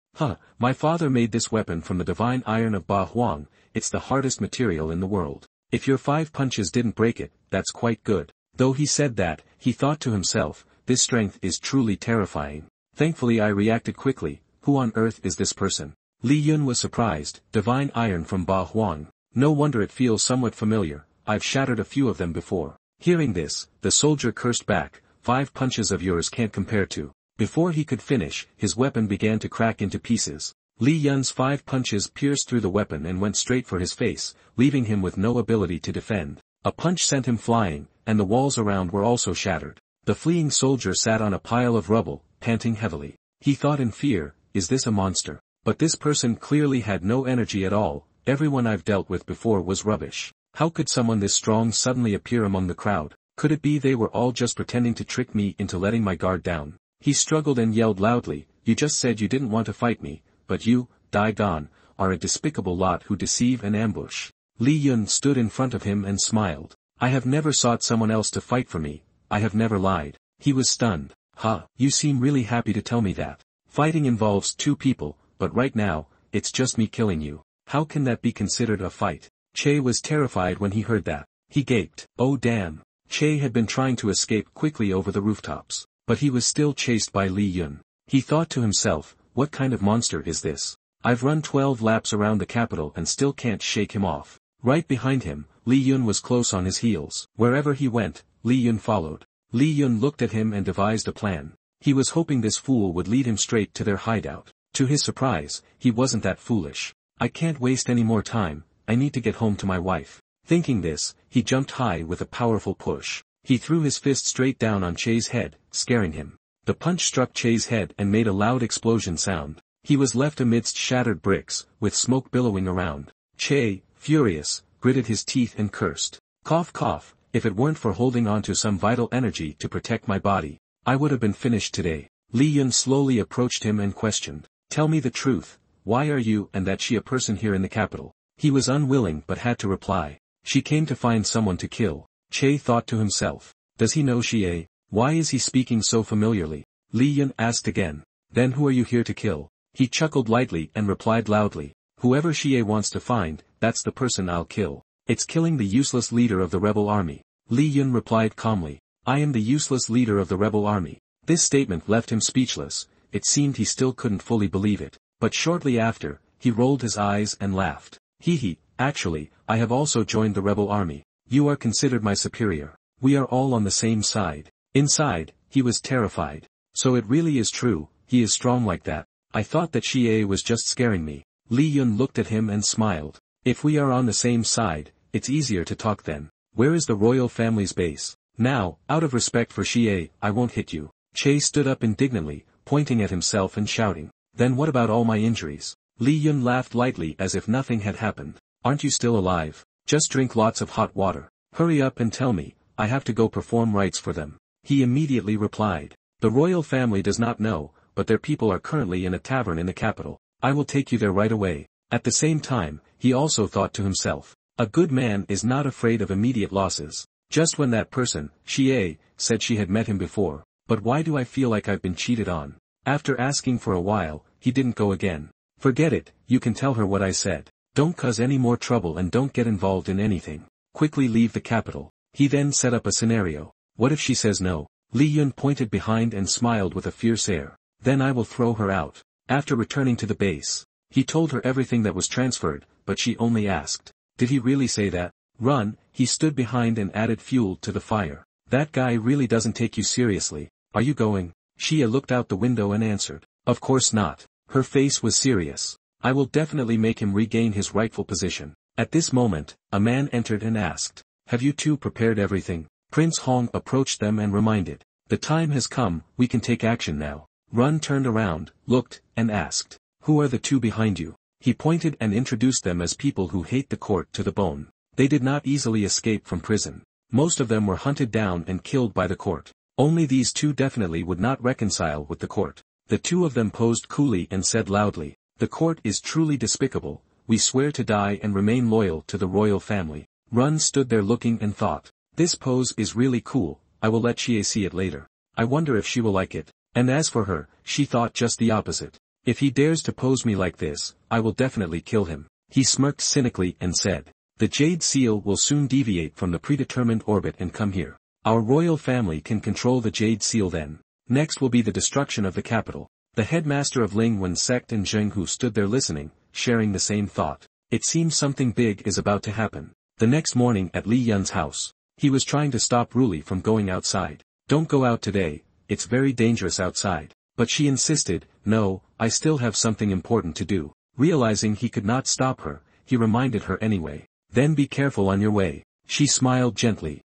My father made this weapon from the divine iron of Ba Huang, it's the hardest material in the world. If your 5 punches didn't break it, that's quite good." Though he said that, he thought to himself, "This strength is truly terrifying. Thankfully I reacted quickly. Who on earth is this person?" Li Yun was surprised. Divine iron from Ba Huang. No wonder it feels somewhat familiar, I've shattered a few of them before. Hearing this, the soldier cursed back, 5 punches of yours can't compare to. Before he could finish, his weapon began to crack into pieces. Li Yun's 5 punches pierced through the weapon and went straight for his face, leaving him with no ability to defend. A punch sent him flying, and the walls around were also shattered. The fleeing soldier sat on a pile of rubble, panting heavily. He thought in fear, is this a monster? But this person clearly had no energy at all. Everyone I've dealt with before was rubbish. How could someone this strong suddenly appear among the crowd? Could it be they were all just pretending to trick me into letting my guard down? He struggled and yelled loudly, "You just said you didn't want to fight me, but you, Dai-gon, are a despicable lot who deceive and ambush." Li Yun stood in front of him and smiled. "I have never sought someone else to fight for me, I have never lied." He was stunned. "Ha, you seem really happy to tell me that. Fighting involves two people, but right now, it's just me killing you. How can that be considered a fight?" Che was terrified when he heard that. He gaped. Oh damn. Che had been trying to escape quickly over the rooftops, but he was still chased by Li Yun. He thought to himself, what kind of monster is this? I've run 12 laps around the capital and still can't shake him off. Right behind him, Li Yun was close on his heels. Wherever he went, Li Yun followed. Li Yun looked at him and devised a plan. He was hoping this fool would lead him straight to their hideout. To his surprise, he wasn't that foolish. "I can't waste any more time, I need to get home to my wife." Thinking this, he jumped high with a powerful push. He threw his fist straight down on Che's head, scaring him. The punch struck Che's head and made a loud explosion sound. He was left amidst shattered bricks, with smoke billowing around. Che, furious, gritted his teeth and cursed. "Cough cough, if it weren't for holding on to some vital energy to protect my body, I would have been finished today." Li Yun slowly approached him and questioned. "Tell me the truth, why are you and that she a person here in the capital?" He was unwilling but had to reply. "She came to find someone to kill." Che thought to himself. Does he know Xie? Why is he speaking so familiarly? Li Yun asked again. "Then who are you here to kill?" He chuckled lightly and replied loudly. "Whoever Xie wants to find, that's the person I'll kill. It's killing the useless leader of the rebel army." Li Yun replied calmly. "I am the useless leader of the rebel army." This statement left him speechless. It seemed he still couldn't fully believe it. But shortly after, he rolled his eyes and laughed. "Hee, actually, I have also joined the rebel army. You are considered my superior. We are all on the same side." Inside, he was terrified. So it really is true, he is strong like that. I thought that Xie was just scaring me. Li Yun looked at him and smiled. "If we are on the same side, it's easier to talk then. Where is the royal family's base? Now, out of respect for Xie, I won't hit you." Che stood up indignantly, pointing at himself and shouting. "Then what about all my injuries?" Li Yun laughed lightly as if nothing had happened. "Aren't you still alive? Just drink lots of hot water. Hurry up and tell me, I have to go perform rites for them." He immediately replied. "The royal family does not know, but their people are currently in a tavern in the capital. I will take you there right away." At the same time, he also thought to himself. A good man is not afraid of immediate losses. Just when that person, Xie, said she had met him before. But why do I feel like I've been cheated on? After asking for a while, he didn't go again. "Forget it, you can tell her what I said. Don't cause any more trouble and don't get involved in anything. Quickly leave the capital." He then set up a scenario. What if she says no? Li Yun pointed behind and smiled with a fierce air. "Then I will throw her out." After returning to the base, he told her everything that was transferred, but she only asked, "Did he really say that?" "Run." He stood behind and added fuel to the fire. "That guy really doesn't take you seriously. Are you going?" Xia looked out the window and answered. "Of course not." Her face was serious. "I will definitely make him regain his rightful position." At this moment, a man entered and asked, "Have you two prepared everything?" Prince Hong approached them and reminded, "The time has come, we can take action now." Run turned around, looked, and asked, "Who are the two behind you?" He pointed and introduced them as people who hate the court to the bone. They did not easily escape from prison. Most of them were hunted down and killed by the court. Only these two definitely would not reconcile with the court. The two of them posed coolly and said loudly, "The court is truly despicable, we swear to die and remain loyal to the royal family." Run stood there looking and thought, "This pose is really cool, I will let Xie see it later. I wonder if she will like it." And as for her, she thought just the opposite. "If he dares to pose me like this, I will definitely kill him." He smirked cynically and said, "The Jade Seal will soon deviate from the predetermined orbit and come here. Our royal family can control the Jade Seal then. Next will be the destruction of the capital." The headmaster of Lingwen sect and Zheng Hu stood there listening, sharing the same thought. It seems something big is about to happen. The next morning at Li Yun's house, he was trying to stop Ruli from going outside. "Don't go out today, it's very dangerous outside." But she insisted, "No, I still have something important to do." Realizing he could not stop her, he reminded her anyway. "Then be careful on your way." She smiled gently.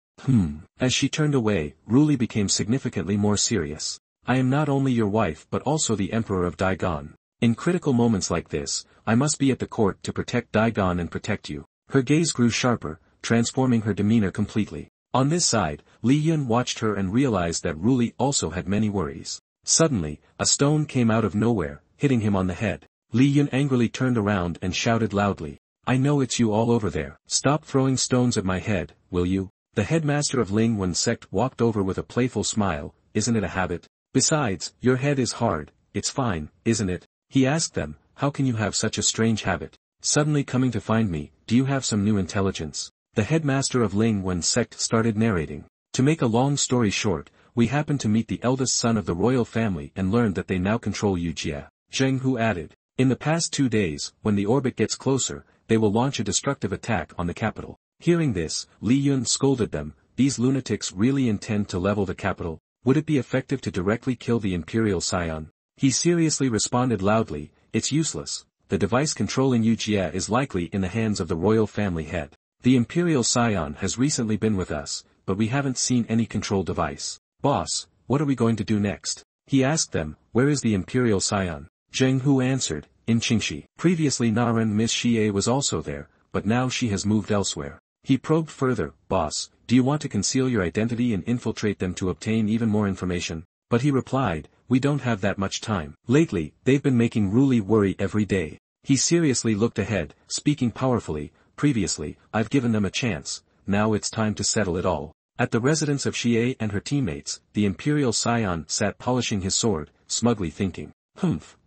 As she turned away, Ruli became significantly more serious. "I am not only your wife but also the Emperor of Daigon. In critical moments like this, I must be at the court to protect Daigon and protect you." Her gaze grew sharper, transforming her demeanor completely. On this side, Li Yun watched her and realized that Ruli also had many worries. Suddenly, a stone came out of nowhere, hitting him on the head. Li Yun angrily turned around and shouted loudly, "I know it's you all over there. Stop throwing stones at my head, will you?" The headmaster of Ling Wen sect walked over with a playful smile. "Isn't it a habit? Besides, your head is hard, it's fine, isn't it?" He asked them, "How can you have such a strange habit? Suddenly coming to find me, do you have some new intelligence?" The headmaster of Ling Wen sect started narrating. To make a long story short, we happened to meet the eldest son of the royal family and learned that they now control Yujia. Zheng Hu added, "In the past 2 days, when the orbit gets closer, they will launch a destructive attack on the capital." Hearing this, Li Yun scolded them, "These lunatics really intend to level the capital? Would it be effective to directly kill the imperial scion?" He seriously responded loudly, "It's useless. The device controlling Yujia is likely in the hands of the royal family head. The imperial scion has recently been with us, but we haven't seen any control device. Boss, what are we going to do next?" He asked them, "Where is the imperial scion?" Zheng Hu answered, "In Qingxi." Previously Naran Miss Xie was also there, but now she has moved elsewhere. He probed further, "Boss, do you want to conceal your identity and infiltrate them to obtain even more information?" But he replied, "We don't have that much time. Lately, they've been making Ruli worry every day." He seriously looked ahead, speaking powerfully, "Previously, I've given them a chance, now it's time to settle it all." At the residence of Xie and her teammates, the imperial scion sat polishing his sword, smugly thinking,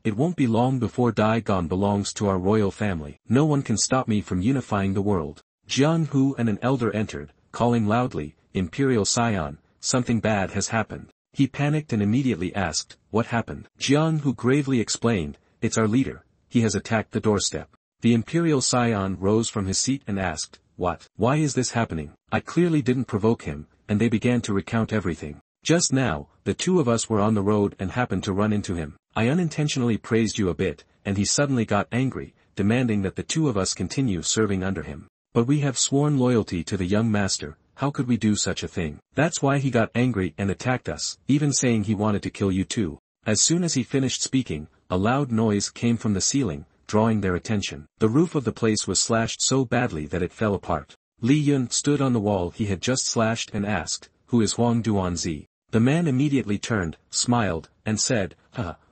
"It won't be long before Dai Gon belongs to our royal family. No one can stop me from unifying the world." Jiang Hu and an elder entered, calling loudly, "Imperial scion, something bad has happened." He panicked and immediately asked, "What happened?" Jiang Hu gravely explained, "It's our leader. He has attacked the doorstep." The imperial scion rose from his seat and asked, "What? Why is this happening? I clearly didn't provoke him," and they began to recount everything. "Just now, the two of us were on the road and happened to run into him. I unintentionally praised you a bit, and he suddenly got angry, demanding that the two of us continue serving under him. But we have sworn loyalty to the young master, how could we do such a thing? That's why he got angry and attacked us, even saying he wanted to kill you too." As soon as he finished speaking, a loud noise came from the ceiling, drawing their attention. The roof of the place was slashed so badly that it fell apart. Li Yun stood on the wall he had just slashed and asked, "Who is Huang Duanzi?" The man immediately turned, smiled, and said,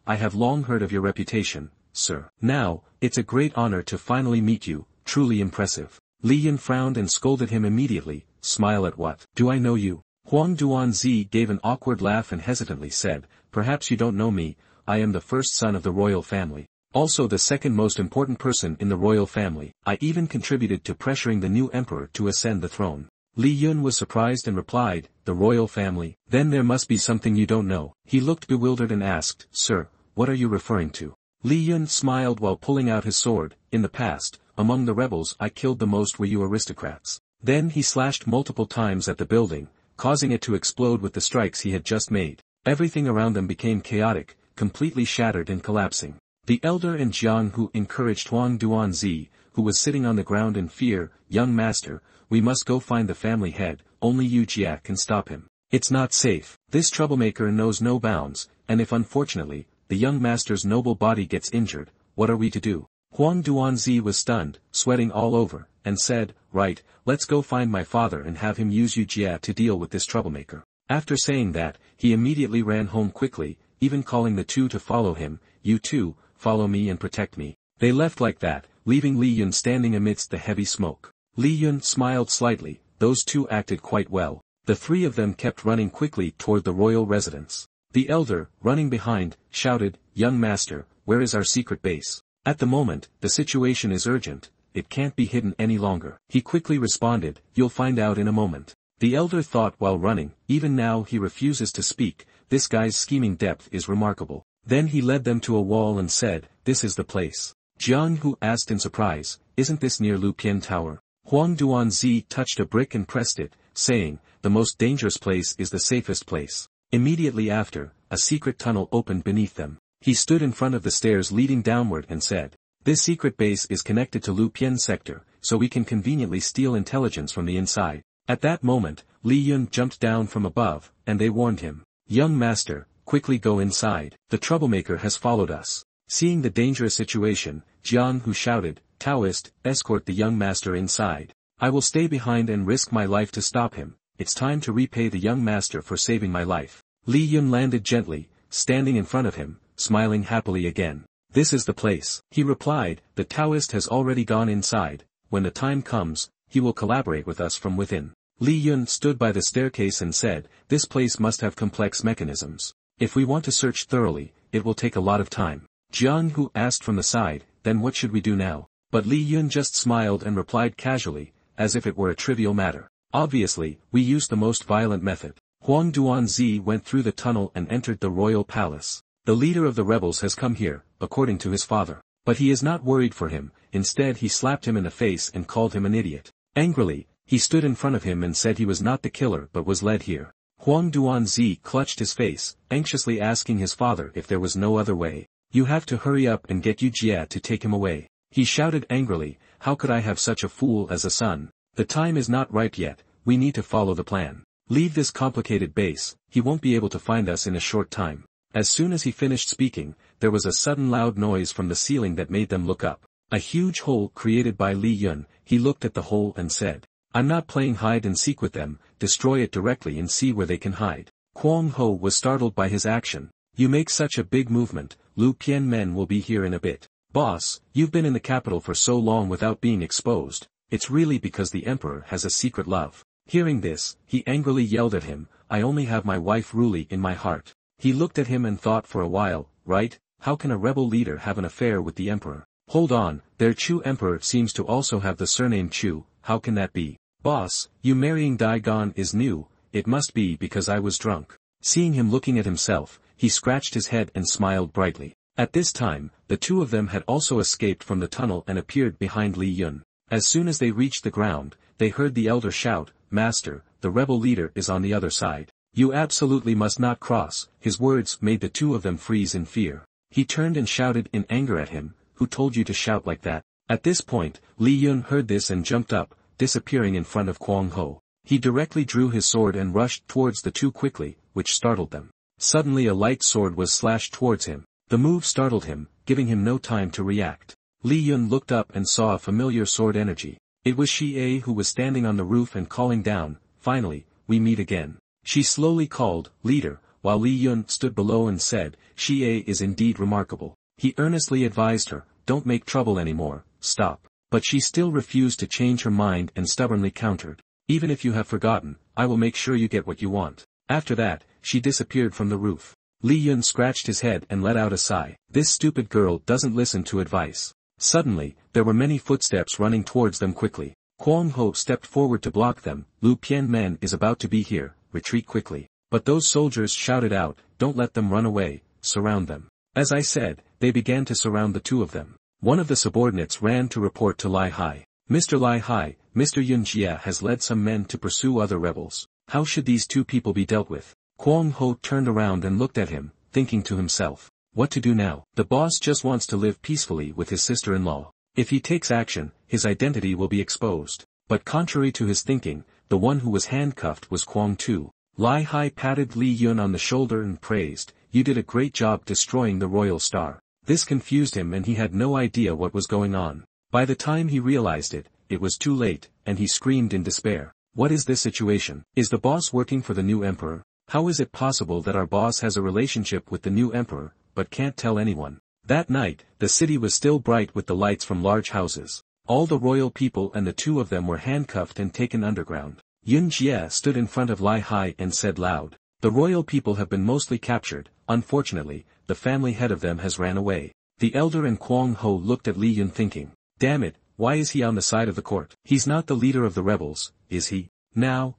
"I have long heard of your reputation, sir. Now, it's a great honor to finally meet you, truly impressive." Li Yun frowned and scolded him immediately, "Smile at what? Do I know you?" Huang Duanzi gave an awkward laugh and hesitantly said, "Perhaps you don't know me, I am the first son of the royal family. Also the second most important person in the royal family. I even contributed to pressuring the new emperor to ascend the throne." Li Yun was surprised and replied, "The royal family? Then there must be something you don't know." He looked bewildered and asked, "Sir, what are you referring to?" Li Yun smiled while pulling out his sword, "In the past, among the rebels I killed the most were you aristocrats." Then he slashed multiple times at the building, causing it to explode with the strikes he had just made. Everything around them became chaotic, completely shattered and collapsing. The elder and Jiang Hu encouraged Huang Duanzi, who was sitting on the ground in fear, "Young master, we must go find the family head, only Yu Jia can stop him. It's not safe. This troublemaker knows no bounds, and if unfortunately, the young master's noble body gets injured, what are we to do?" Huang Duanzi was stunned, sweating all over, and said, "Right, let's go find my father and have him use Yu Jia to deal with this troublemaker." After saying that, he immediately ran home quickly, even calling the two to follow him, "You two, follow me and protect me." They left like that, leaving Li Yun standing amidst the heavy smoke. Li Yun smiled slightly, those two acted quite well. The three of them kept running quickly toward the royal residence. The elder, running behind, shouted, "Young master, where is our secret base? At the moment, the situation is urgent, it can't be hidden any longer." He quickly responded, "You'll find out in a moment." The elder thought while running, even now he refuses to speak, this guy's scheming depth is remarkable. Then he led them to a wall and said, "This is the place." Jiang Hu asked in surprise, "Isn't this near Lupian Tower?" Huang Duanzi touched a brick and pressed it, saying, "The most dangerous place is the safest place." Immediately after, a secret tunnel opened beneath them. He stood in front of the stairs leading downward and said, "This secret base is connected to Lupian sector, so we can conveniently steal intelligence from the inside." At that moment, Li Yun jumped down from above, and they warned him, "Young master, quickly go inside. The troublemaker has followed us." Seeing the dangerous situation, Jiang Hu shouted, "Taoist, escort the young master inside. I will stay behind and risk my life to stop him. it's time to repay the young master for saving my life. Li Yun landed gently, standing in front of him, smiling happily again. This is the place, he replied. The Taoist has already gone inside. When the time comes, he will collaborate with us from within. Li Yun stood by the staircase and said, this place must have complex mechanisms. If we want to search thoroughly, it will take a lot of time. Jiang Hu asked from the side, then what should we do now? But Li Yun just smiled and replied casually, as if it were a trivial matter. Obviously, we used the most violent method. Huang Duanzi went through the tunnel and entered the royal palace. The leader of the rebels has come here, according to his father. But he is not worried for him, instead he slapped him in the face and called him an idiot. Angrily, he stood in front of him and said he was not the killer but was led here. Huang Duanzi clutched his face, anxiously asking his father if there was no other way. You have to hurry up and get Yu Jia to take him away. He shouted angrily, how could I have such a fool as a son? The time is not ripe yet, we need to follow the plan. Leave this complicated base, he won't be able to find us in a short time. As soon as he finished speaking, there was a sudden loud noise from the ceiling that made them look up. A huge hole created by Li Yun. He looked at the hole and said, I'm not playing hide and seek with them, destroy it directly and see where they can hide. Kwang Ho was startled by his action. You make such a big movement, Lu Pian Men will be here in a bit. Boss, you've been in the capital for so long without being exposed, it's really because the emperor has a secret love. Hearing this, he angrily yelled at him, I only have my wife Ruli in my heart. He looked at him and thought for a while, right, how can a rebel leader have an affair with the emperor? Hold on, their Chu emperor seems to also have the surname Chu, how can that be? Boss, you marrying Dai Gon is new, it must be because I was drunk. Seeing him looking at himself, he scratched his head and smiled brightly. At this time, the two of them had also escaped from the tunnel and appeared behind Li Yun. As soon as they reached the ground, they heard the elder shout, Master, the rebel leader is on the other side. You absolutely must not cross. His words made the two of them freeze in fear. He turned and shouted in anger at him, who told you to shout like that? At this point, Li Yun heard this and jumped up, disappearing in front of Kwang Ho. He directly drew his sword and rushed towards the two quickly, which startled them. Suddenly a light sword was slashed towards him. The move startled him, giving him no time to react. Li Yun looked up and saw a familiar sword energy. It was Xie who was standing on the roof and calling down, finally, we meet again. She slowly called, leader, while Li Yun stood below and said, Xie is indeed remarkable. He earnestly advised her, don't make trouble anymore, stop. But she still refused to change her mind and stubbornly countered. Even if you have forgotten, I will make sure you get what you want. After that, she disappeared from the roof. Li Yun scratched his head and let out a sigh. This stupid girl doesn't listen to advice. Suddenly, there were many footsteps running towards them quickly. Kwang Ho stepped forward to block them. Lu Pian Men is about to be here, retreat quickly. But those soldiers shouted out, don't let them run away, surround them. As I said, they began to surround the two of them. One of the subordinates ran to report to Lai Hai. Mr. Lai Hai, Mr. Yun Jia has led some men to pursue other rebels. How should these two people be dealt with? Kwang Ho turned around and looked at him, thinking to himself, what to do now? The boss just wants to live peacefully with his sister-in-law. If he takes action, his identity will be exposed. But contrary to his thinking, the one who was handcuffed was Kwang Tu. Lai Hai patted Li Yun on the shoulder and praised, you did a great job destroying the royal star. This confused him and he had no idea what was going on. By the time he realized it, it was too late, and he screamed in despair. What is this situation? Is the boss working for the new emperor? How is it possible that our boss has a relationship with the new emperor, but can't tell anyone? That night, the city was still bright with the lights from large houses. All the royal people and the two of them were handcuffed and taken underground. Yun Jie stood in front of Lai Hai and said loud, the royal people have been mostly captured, unfortunately, the family head of them has ran away. The elder and Kwang Ho looked at Li Yun thinking, damn it, why is he on the side of the court? He's not the leader of the rebels, is he? Now,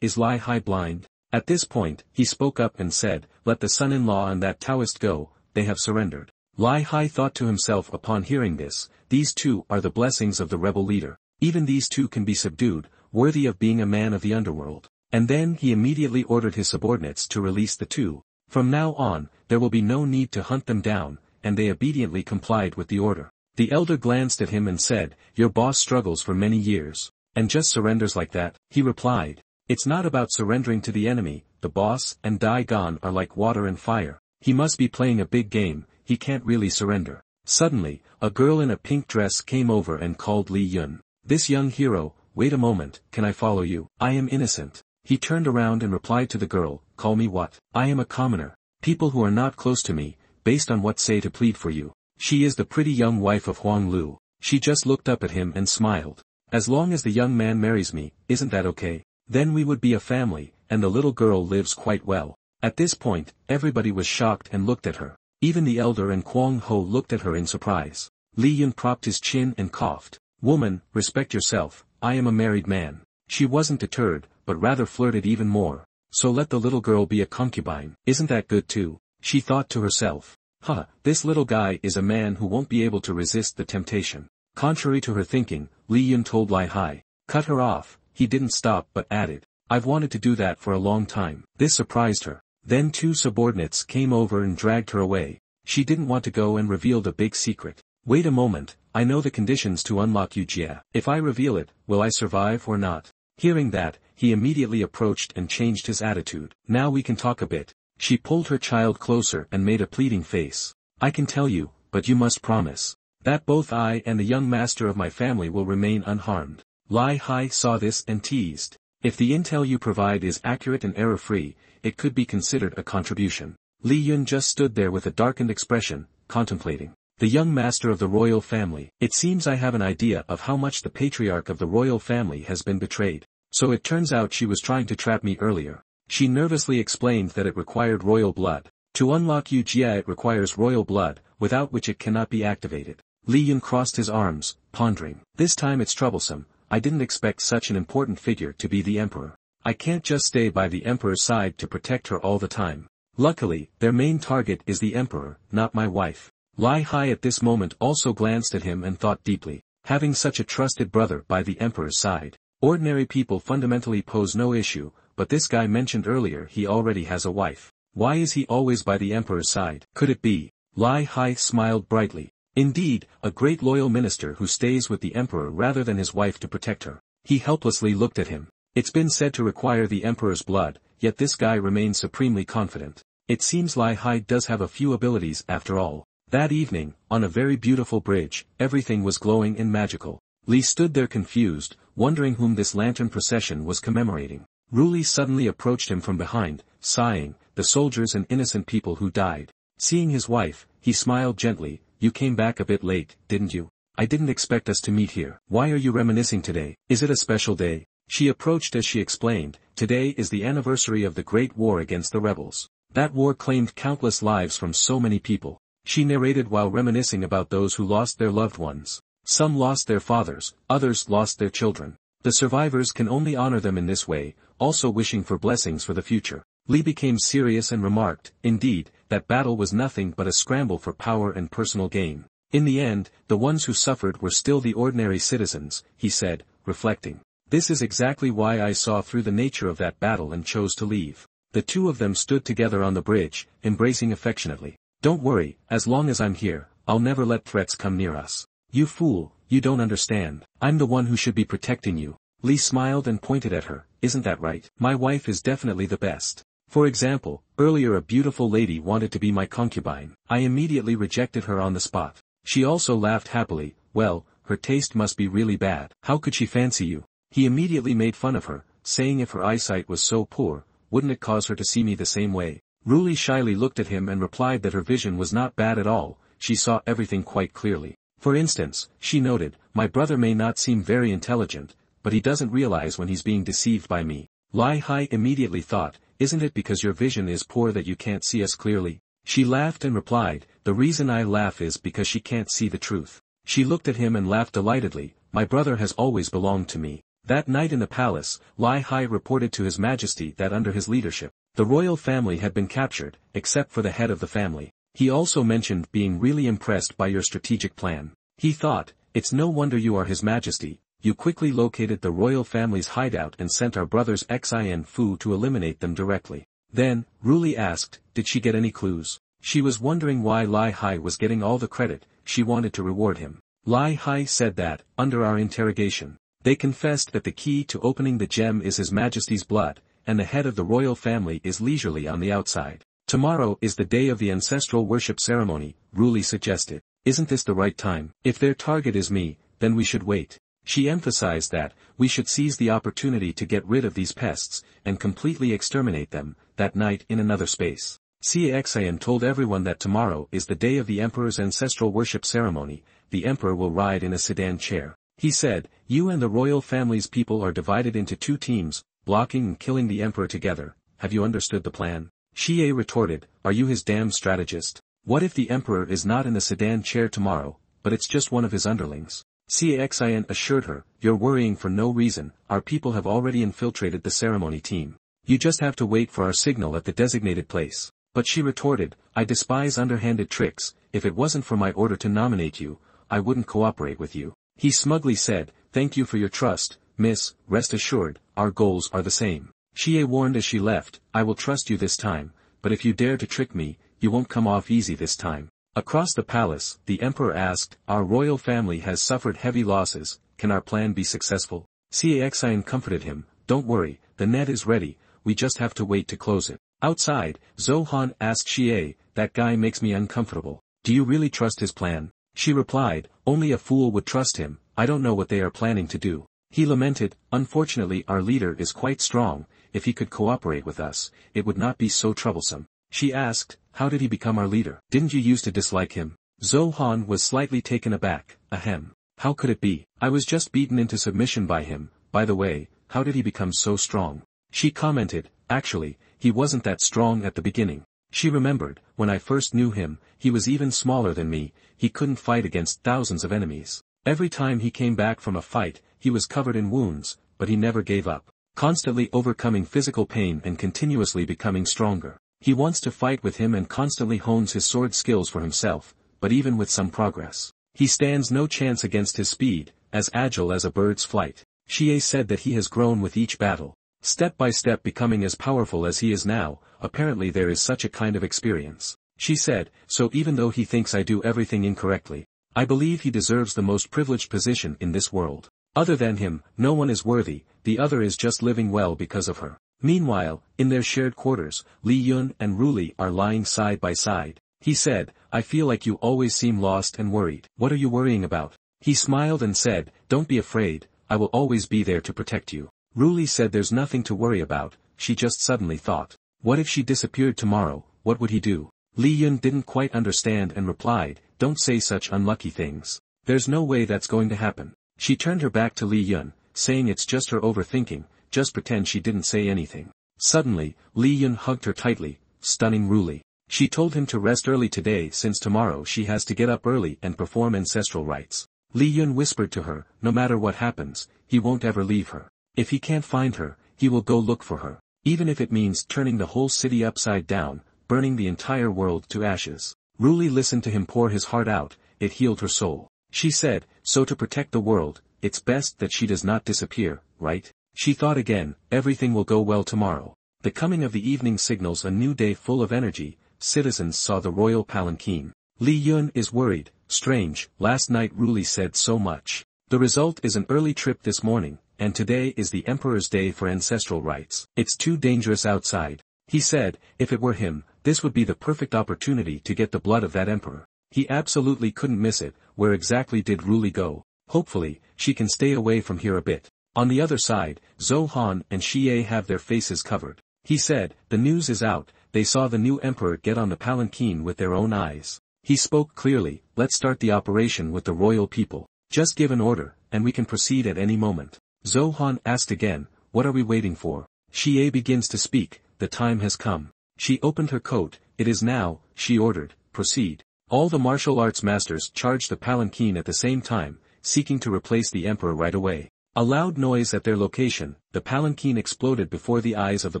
is Lai Hai blind? At this point, he spoke up and said, let the son-in-law and that Taoist go, they have surrendered. Lai Hai thought to himself upon hearing this, these two are the blessings of the rebel leader. Even these two can be subdued, worthy of being a man of the underworld. And then he immediately ordered his subordinates to release the two. From now on, there will be no need to hunt them down, and they obediently complied with the order. The elder glanced at him and said, your boss struggles for many years, and just surrenders like that? He replied, it's not about surrendering to the enemy, the boss and Dai Gon are like water and fire. He must be playing a big game, he can't really surrender. Suddenly, a girl in a pink dress came over and called Li Yun. This young hero, wait a moment, can I follow you? I am innocent. He turned around and replied to the girl, call me what? I am a commoner. People who are not close to me, based on what say to plead for you. She is the pretty young wife of Huang Lu. She just looked up at him and smiled. As long as the young man marries me, isn't that okay? Then we would be a family, and the little girl lives quite well. At this point, everybody was shocked and looked at her. Even the elder and Kwang Ho looked at her in surprise. Li Yun propped his chin and coughed. Woman, respect yourself, I am a married man. She wasn't deterred, but rather flirted even more. So let the little girl be a concubine. Isn't that good too? She thought to herself. Huh, this little guy is a man who won't be able to resist the temptation. Contrary to her thinking, Li Yun told Lai Hai. Cut her off. He didn't stop but added. I've wanted to do that for a long time. This surprised her. Then two subordinates came over and dragged her away. She didn't want to go and reveal the big secret. Wait a moment, I know the conditions to unlock Yujia. If I reveal it, will I survive or not? Hearing that, he immediately approached and changed his attitude. Now we can talk a bit. She pulled her child closer and made a pleading face. I can tell you, but you must promise that both I and the young master of my family will remain unharmed. Lai Hai saw this and teased. If the intel you provide is accurate and error-free, it could be considered a contribution. Li Yun just stood there with a darkened expression, contemplating. The young master of the royal family. It seems I have an idea of how much the patriarch of the royal family has been betrayed. So it turns out she was trying to trap me earlier. She nervously explained that it required royal blood. To unlock Yujia it requires royal blood, without which it cannot be activated. Li Yun crossed his arms, pondering. This time it's troublesome. I didn't expect such an important figure to be the emperor. I can't just stay by the emperor's side to protect her all the time. Luckily, their main target is the emperor, not my wife. Lai Hai at this moment also glanced at him and thought deeply. Having such a trusted brother by the emperor's side. Ordinary people fundamentally pose no issue, but this guy mentioned earlier he already has a wife. Why is he always by the emperor's side? Could it be? Lai Hai smiled brightly. Indeed, a great loyal minister who stays with the emperor rather than his wife to protect her. He helplessly looked at him. It's been said to require the emperor's blood, yet this guy remains supremely confident. It seems Lai Hai does have a few abilities after all. That evening, on a very beautiful bridge, everything was glowing and magical. Li stood there confused, wondering whom this lantern procession was commemorating. Ruli suddenly approached him from behind, sighing, the soldiers and innocent people who died. Seeing his wife, he smiled gently. You came back a bit late, didn't you? I didn't expect us to meet here. Why are you reminiscing today? Is it a special day? She approached as she explained, today is the anniversary of the Great War against the rebels. That war claimed countless lives from so many people. She narrated while reminiscing about those who lost their loved ones. Some lost their fathers, others lost their children. The survivors can only honor them in this way, also wishing for blessings for the future. Li became serious and remarked, indeed, that battle was nothing but a scramble for power and personal gain. In the end, the ones who suffered were still the ordinary citizens, he said, reflecting. This is exactly why I saw through the nature of that battle and chose to leave. The two of them stood together on the bridge, embracing affectionately. Don't worry, as long as I'm here, I'll never let threats come near us. You fool, you don't understand. I'm the one who should be protecting you. Li smiled and pointed at her. Isn't that right? My wife is definitely the best. For example, earlier a beautiful lady wanted to be my concubine. I immediately rejected her on the spot. She also laughed happily. Well, her taste must be really bad. How could she fancy you? He immediately made fun of her, saying if her eyesight was so poor, wouldn't it cause her to see me the same way? Ruli shyly looked at him and replied that her vision was not bad at all, she saw everything quite clearly. For instance, she noted, my brother may not seem very intelligent, but he doesn't realize when he's being deceived by me. Lai Hai immediately thought, isn't it because your vision is poor that you can't see us clearly? She laughed and replied, the reason I laugh is because she can't see the truth. She looked at him and laughed delightedly, my brother has always belonged to me. That night in the palace, Lai Hai reported to His Majesty that under his leadership, the royal family had been captured, except for the head of the family. He also mentioned being really impressed by your strategic plan. He thought, it's no wonder you are His Majesty, you quickly located the royal family's hideout and sent our brothers Xin Fu to eliminate them directly. Then, Ruli asked, did she get any clues? She was wondering why Lai Hai was getting all the credit, she wanted to reward him. Lai Hai said that, under our interrogation, they confessed that the key to opening the gem is His Majesty's blood, and the head of the royal family is leisurely on the outside. Tomorrow is the day of the ancestral worship ceremony, Ruli suggested. Isn't this the right time? If their target is me, then we should wait. She emphasized that, we should seize the opportunity to get rid of these pests, and completely exterminate them, that night in another space. Xian told everyone that tomorrow is the day of the emperor's ancestral worship ceremony. The emperor will ride in a sedan chair. He said, you and the royal family's people are divided into 2 teams, blocking and killing the emperor together. Have you understood the plan? Xie retorted, are you his damn strategist? What if the emperor is not in the sedan chair tomorrow, but it's just one of his underlings? Xian assured her, you're worrying for no reason, our people have already infiltrated the ceremony team. You just have to wait for our signal at the designated place. But she retorted, I despise underhanded tricks, if it wasn't for my order to nominate you, I wouldn't cooperate with you. He smugly said, thank you for your trust, miss, rest assured, our goals are the same. Xie warned as she left, I will trust you this time, but if you dare to trick me, you won't come off easy this time. Across the palace, the emperor asked, our royal family has suffered heavy losses, can our plan be successful? Xian comforted him, don't worry, the net is ready, we just have to wait to close it. Outside, Zhou Han asked Xie, that guy makes me uncomfortable. Do you really trust his plan? She replied, only a fool would trust him, I don't know what they are planning to do. He lamented, unfortunately our leader is quite strong, if he could cooperate with us, it would not be so troublesome. She asked, how did he become our leader? Didn't you used to dislike him? Zhou Han was slightly taken aback, ahem. How could it be? I was just beaten into submission by him, by the way, how did he become so strong? She commented, actually, he wasn't that strong at the beginning. She remembered, when I first knew him, he was even smaller than me, he couldn't fight against thousands of enemies. Every time he came back from a fight, he was covered in wounds, but he never gave up. Constantly overcoming physical pain and continuously becoming stronger. He wants to fight with him and constantly hones his sword skills for himself, but even with some progress, he stands no chance against his speed, as agile as a bird's flight. Xie said that he has grown with each battle, step by step becoming as powerful as he is now, apparently there is such a kind of experience. She said, so even though he thinks I do everything incorrectly, I believe he deserves the most privileged position in this world. Other than him, no one is worthy, the other is just living well because of her. Meanwhile, in their shared quarters, Li Yun and Ruli are lying side by side. He said, I feel like you always seem lost and worried. What are you worrying about? He smiled and said, don't be afraid, I will always be there to protect you. Ruli said there's nothing to worry about, she just suddenly thought. What if she disappeared tomorrow, what would he do? Li Yun didn't quite understand and replied, don't say such unlucky things. There's no way that's going to happen. She turned her back to Li Yun, saying it's just her overthinking, just pretend she didn't say anything. Suddenly, Li Yun hugged her tightly, stunning Ruli. She told him to rest early today since tomorrow she has to get up early and perform ancestral rites. Li Yun whispered to her, no matter what happens, he won't ever leave her. If he can't find her, he will go look for her. Even if it means turning the whole city upside down, burning the entire world to ashes. Ruli listened to him pour his heart out, it healed her soul. She said, so to protect the world, it's best that she does not disappear, right? She thought again, everything will go well tomorrow. The coming of the evening signals a new day full of energy, citizens saw the royal palanquin. Li Yun is worried, strange, last night Ruli said so much. The result is an early trip this morning, and today is the emperor's day for ancestral rites. It's too dangerous outside. He said, if it were him, this would be the perfect opportunity to get the blood of that emperor. He absolutely couldn't miss it. Where exactly did Ruli go? Hopefully, she can stay away from here a bit. On the other side, Zhou Han and Xie have their faces covered. He said, the news is out, they saw the new emperor get on the palanquin with their own eyes. He spoke clearly, let's start the operation with the royal people. Just give an order, and we can proceed at any moment. Zhou Han asked again, what are we waiting for? Xie begins to speak, the time has come. She opened her coat, it is now, she ordered, proceed. All the martial arts masters charged the palanquin at the same time, seeking to replace the emperor right away. A loud noise at their location, the palanquin exploded before the eyes of the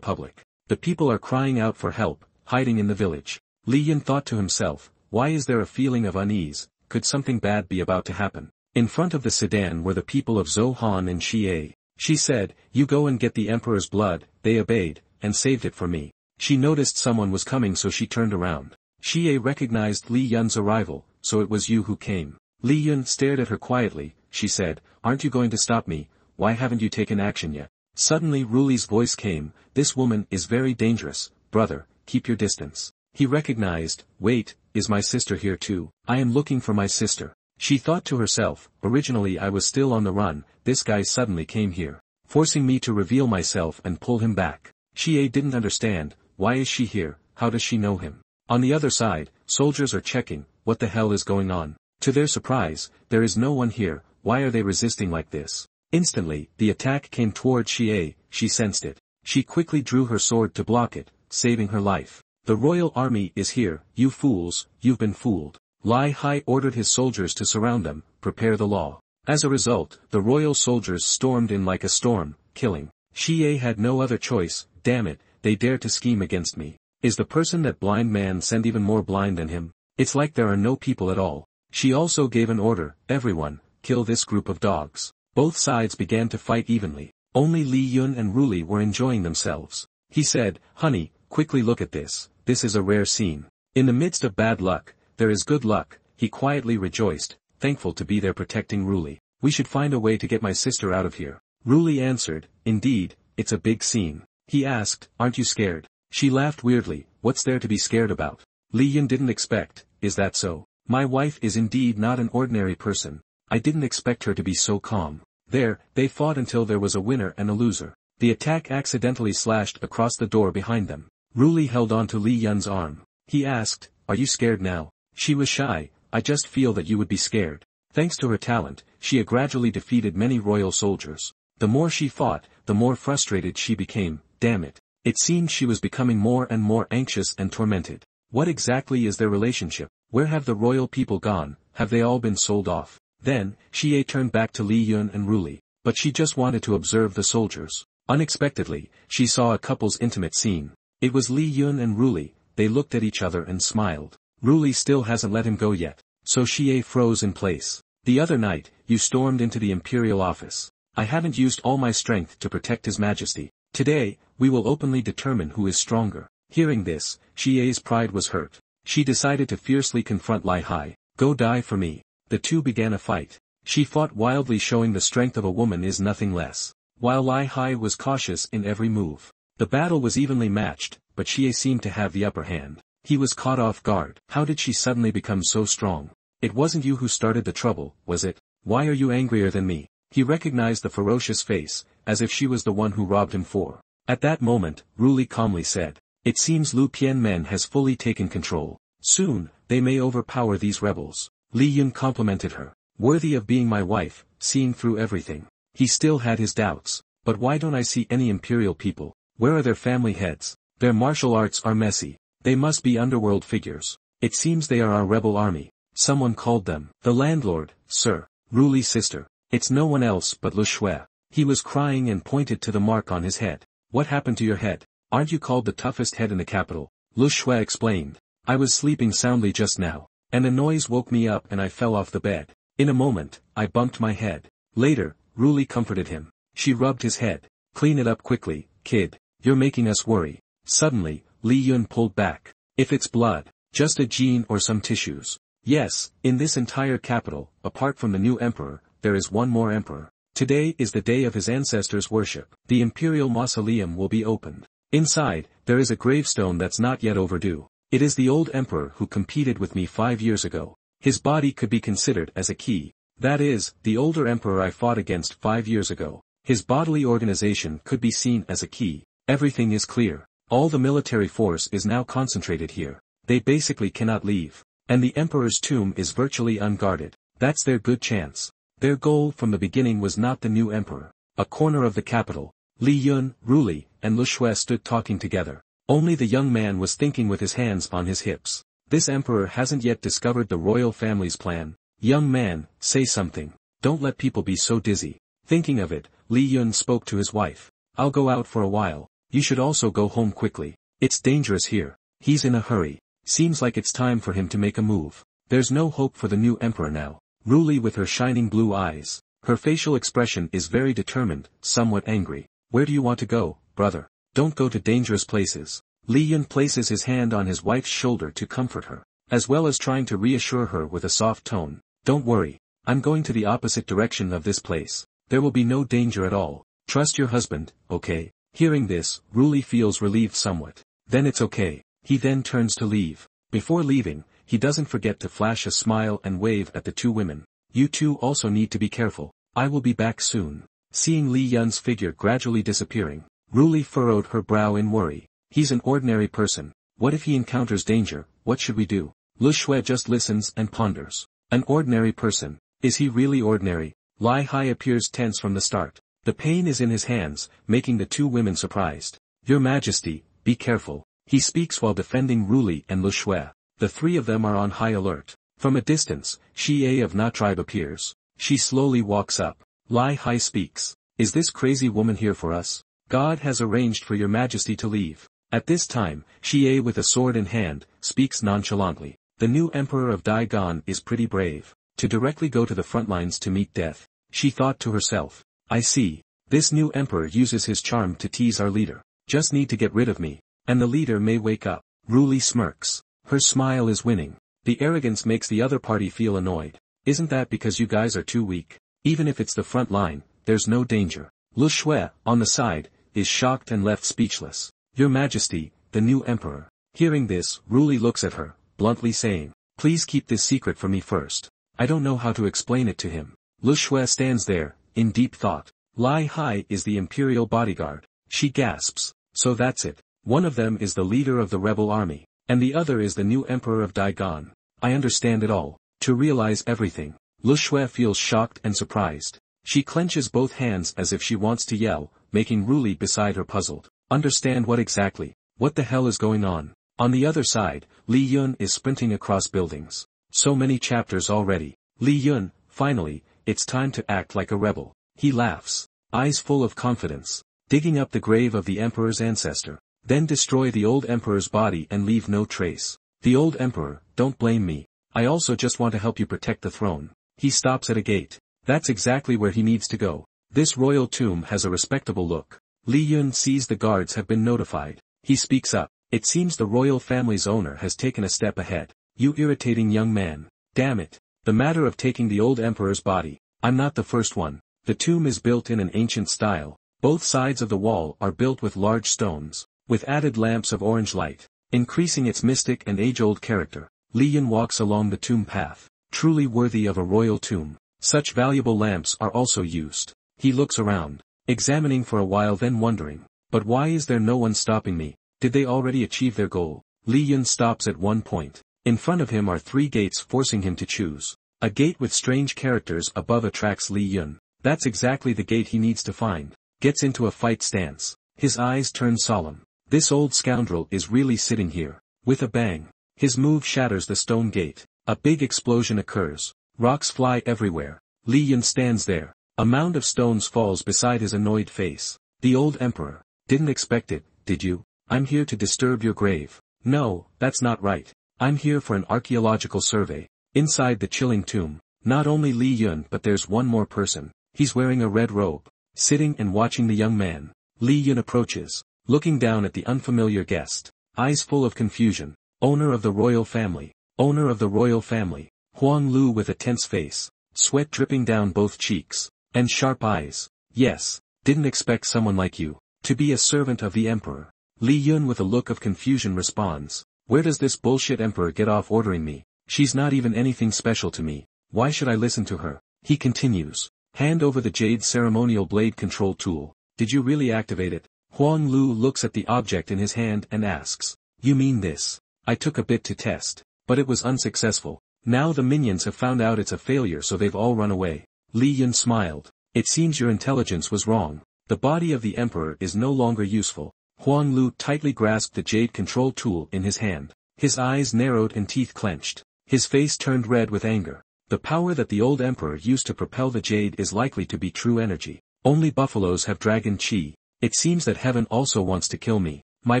public. The people are crying out for help, hiding in the village. Li Yun thought to himself, why is there a feeling of unease, could something bad be about to happen? In front of the sedan were the people of Zhou Han and Xie. She said, you go and get the emperor's blood, they obeyed, and saved it for me. She noticed someone was coming so she turned around. Xie recognized Li Yun's arrival, so it was you who came. Li Yun stared at her quietly, she said, aren't you going to stop me, why haven't you taken action yet? Suddenly Ruli's voice came, this woman is very dangerous, brother, keep your distance. He recognized, wait, is my sister here too? I am looking for my sister. She thought to herself, originally I was still on the run, this guy suddenly came here, forcing me to reveal myself and pull him back. Xie didn't understand, why is she here, how does she know him? On the other side, soldiers are checking, what the hell is going on? To their surprise, there is no one here, why are they resisting like this? Instantly, the attack came toward Xie, she sensed it. She quickly drew her sword to block it, saving her life. The royal army is here, you fools, you've been fooled. Lai Hai ordered his soldiers to surround them, prepare the law. As a result, the royal soldiers stormed in like a storm, killing. Xie had no other choice, damn it, they dare to scheme against me. Is the person that blind man sent even more blind than him? It's like there are no people at all. She also gave an order, everyone, kill this group of dogs. Both sides began to fight evenly. Only Li Yun and Ruli were enjoying themselves. He said, honey, quickly look at this is a rare scene. In the midst of bad luck, there is good luck, he quietly rejoiced, thankful to be there protecting Ruli. We should find a way to get my sister out of here. Ruli answered, indeed, it's a big scene. He asked, aren't you scared? She laughed weirdly, what's there to be scared about? Li Yun didn't expect, is that so? My wife is indeed not an ordinary person. I didn't expect her to be so calm. There, they fought until there was a winner and a loser. The attack accidentally slashed across the door behind them. Ruli held on to Li Yun's arm. He asked, are you scared now? She was shy, I just feel that you would be scared. Thanks to her talent, she gradually defeated many royal soldiers. The more she fought, the more frustrated she became, damn it. It seemed she was becoming more and more anxious and tormented. What exactly is their relationship? Where have the royal people gone? Have they all been sold off? Then, Xie turned back to Li Yun and Ruli, but she just wanted to observe the soldiers. Unexpectedly, she saw a couple's intimate scene. It was Li Yun and Ruli, they looked at each other and smiled. Ruli still hasn't let him go yet, so Xie froze in place. The other night, you stormed into the imperial office. I haven't used all my strength to protect His Majesty. Today, we will openly determine who is stronger. Hearing this, Xie's pride was hurt. She decided to fiercely confront Lai Hai. Go die for me. The two began a fight. She fought wildly, showing the strength of a woman is nothing less. While Lai Hai was cautious in every move. The battle was evenly matched, but Xie seemed to have the upper hand. He was caught off guard. How did she suddenly become so strong? It wasn't you who started the trouble, was it? Why are you angrier than me? He recognized the ferocious face, as if she was the one who robbed him for. At that moment, Ruli calmly said, it seems Lu Pianmen has fully taken control. Soon, they may overpower these rebels. Li Yun complimented her. Worthy of being my wife, seeing through everything. He still had his doubts. But why don't I see any imperial people? Where are their family heads? Their martial arts are messy. They must be underworld figures. It seems they are our rebel army. Someone called them. The landlord, sir. Ruli's sister. It's no one else but Lu Shui. He was crying and pointed to the mark on his head. What happened to your head? Aren't you called the toughest head in the capital? Lu Shui explained. I was sleeping soundly just now, and a noise woke me up and I fell off the bed. In a moment, I bumped my head. Later, Ruli comforted him. She rubbed his head. Clean it up quickly, kid. You're making us worry. Suddenly, Li Yun pulled back. If it's blood, just a gene or some tissues. Yes, in this entire capital, apart from the new emperor, there is one more emperor. Today is the day of his ancestors' worship. The imperial mausoleum will be opened. Inside, there is a gravestone that's not yet overdue. It is the old emperor who competed with me 5 years ago. His body could be considered as a key. That is, the older emperor I fought against 5 years ago. His bodily organization could be seen as a key. Everything is clear. All the military force is now concentrated here. They basically cannot leave. And the emperor's tomb is virtually unguarded. That's their good chance. Their goal from the beginning was not the new emperor. A corner of the capital. Li Yun, Ruli, and Lu Shui stood talking together. Only the young man was thinking with his hands on his hips. This emperor hasn't yet discovered the royal family's plan. Young man, say something. Don't let people be so dizzy. Thinking of it, Li Yun spoke to his wife. I'll go out for a while. You should also go home quickly. It's dangerous here. He's in a hurry. Seems like it's time for him to make a move. There's no hope for the new emperor now. Ruli with her shining blue eyes. Her facial expression is very determined, somewhat angry. Where do you want to go, brother? Don't go to dangerous places. Li Yun places his hand on his wife's shoulder to comfort her, as well as trying to reassure her with a soft tone. Don't worry. I'm going to the opposite direction of this place. There will be no danger at all. Trust your husband, okay? Hearing this, Ruli feels relieved somewhat. Then it's okay. He then turns to leave. Before leaving, he doesn't forget to flash a smile and wave at the two women. You two also need to be careful. I will be back soon. Seeing Li Yun's figure gradually disappearing, Ruli furrowed her brow in worry. He's an ordinary person. What if he encounters danger? What should we do? Lu Shui just listens and ponders. An ordinary person. Is he really ordinary? Lai Hai appears tense from the start. The pain is in his hands, making the two women surprised. Your Majesty, be careful. He speaks while defending Ruli and Lu Shui. The three of them are on high alert. From a distance, Xie of Na tribe appears. She slowly walks up. Lai Hai speaks. Is this crazy woman here for us? God has arranged for your Majesty to leave. At this time, Xie with a sword in hand, speaks nonchalantly. The new Emperor of Daigon is pretty brave. To directly go to the front lines to meet death. She thought to herself. I see. This new Emperor uses his charm to tease our leader. Just need to get rid of me. And the leader may wake up. Ruli smirks. Her smile is winning. The arrogance makes the other party feel annoyed. Isn't that because you guys are too weak? Even if it's the front line, there's no danger. Lu Shui, on the side, is shocked and left speechless. Your Majesty, the new Emperor. Hearing this, Ruli looks at her, bluntly saying, please keep this secret from me first. I don't know how to explain it to him. Lu Shui stands there, in deep thought. Lai Hai is the imperial bodyguard. She gasps. So that's it. One of them is the leader of the rebel army, and the other is the new Emperor of Daigon. I understand it all. To realize everything. Lu Shui feels shocked and surprised. She clenches both hands as if she wants to yell, making Ruli beside her puzzled. Understand what exactly? What the hell is going on? On the other side, Li Yun is sprinting across buildings. So many chapters already. Li Yun, finally, it's time to act like a rebel. He laughs. Eyes full of confidence. Digging up the grave of the Emperor's ancestor. Then destroy the old Emperor's body and leave no trace. The old Emperor, don't blame me. I also just want to help you protect the throne. He stops at a gate. That's exactly where he needs to go. This royal tomb has a respectable look. Li Yun sees the guards have been notified. He speaks up. It seems the royal family's owner has taken a step ahead. You irritating young man. Damn it. The matter of taking the old emperor's body. I'm not the first one. The tomb is built in an ancient style. Both sides of the wall are built with large stones, with added lamps of orange light, increasing its mystic and age-old character. Li Yun walks along the tomb path. Truly worthy of a royal tomb. Such valuable lamps are also used. He looks around, examining for a while then wondering, but why is there no one stopping me? Did they already achieve their goal? Li Yun stops at one point. In front of him are three gates forcing him to choose. A gate with strange characters above attracts Li Yun. That's exactly the gate he needs to find. Gets into a fight stance. His eyes turn solemn. This old scoundrel is really sitting here. With a bang. His move shatters the stone gate. A big explosion occurs. Rocks fly everywhere. Li Yun stands there. A mound of stones falls beside his annoyed face. The old emperor. Didn't expect it, did you? I'm here to disturb your grave. No, that's not right. I'm here for an archaeological survey. Inside the chilling tomb, not only Li Yun but there's one more person. He's wearing a red robe. Sitting and watching the young man. Li Yun approaches, looking down at the unfamiliar guest. Eyes full of confusion. Owner of the royal family. Owner of the royal family. Huang Lu with a tense face. Sweat dripping down both cheeks. And sharp eyes. Yes, didn't expect someone like you. To be a servant of the emperor. Li Yun with a look of confusion responds. Where does this bullshit emperor get off ordering me? She's not even anything special to me. Why should I listen to her? He continues. Hand over the jade ceremonial blade control tool. Did you really activate it? Huang Lu looks at the object in his hand and asks. You mean this? I took a bit to test. But it was unsuccessful. Now the minions have found out it's a failure so they've all run away. Li Yun smiled. It seems your intelligence was wrong. The body of the emperor is no longer useful. Huang Lu tightly grasped the jade control tool in his hand. His eyes narrowed and teeth clenched. His face turned red with anger. The power that the old emperor used to propel the jade is likely to be true energy. Only buffaloes have dragon chi. It seems that heaven also wants to kill me. My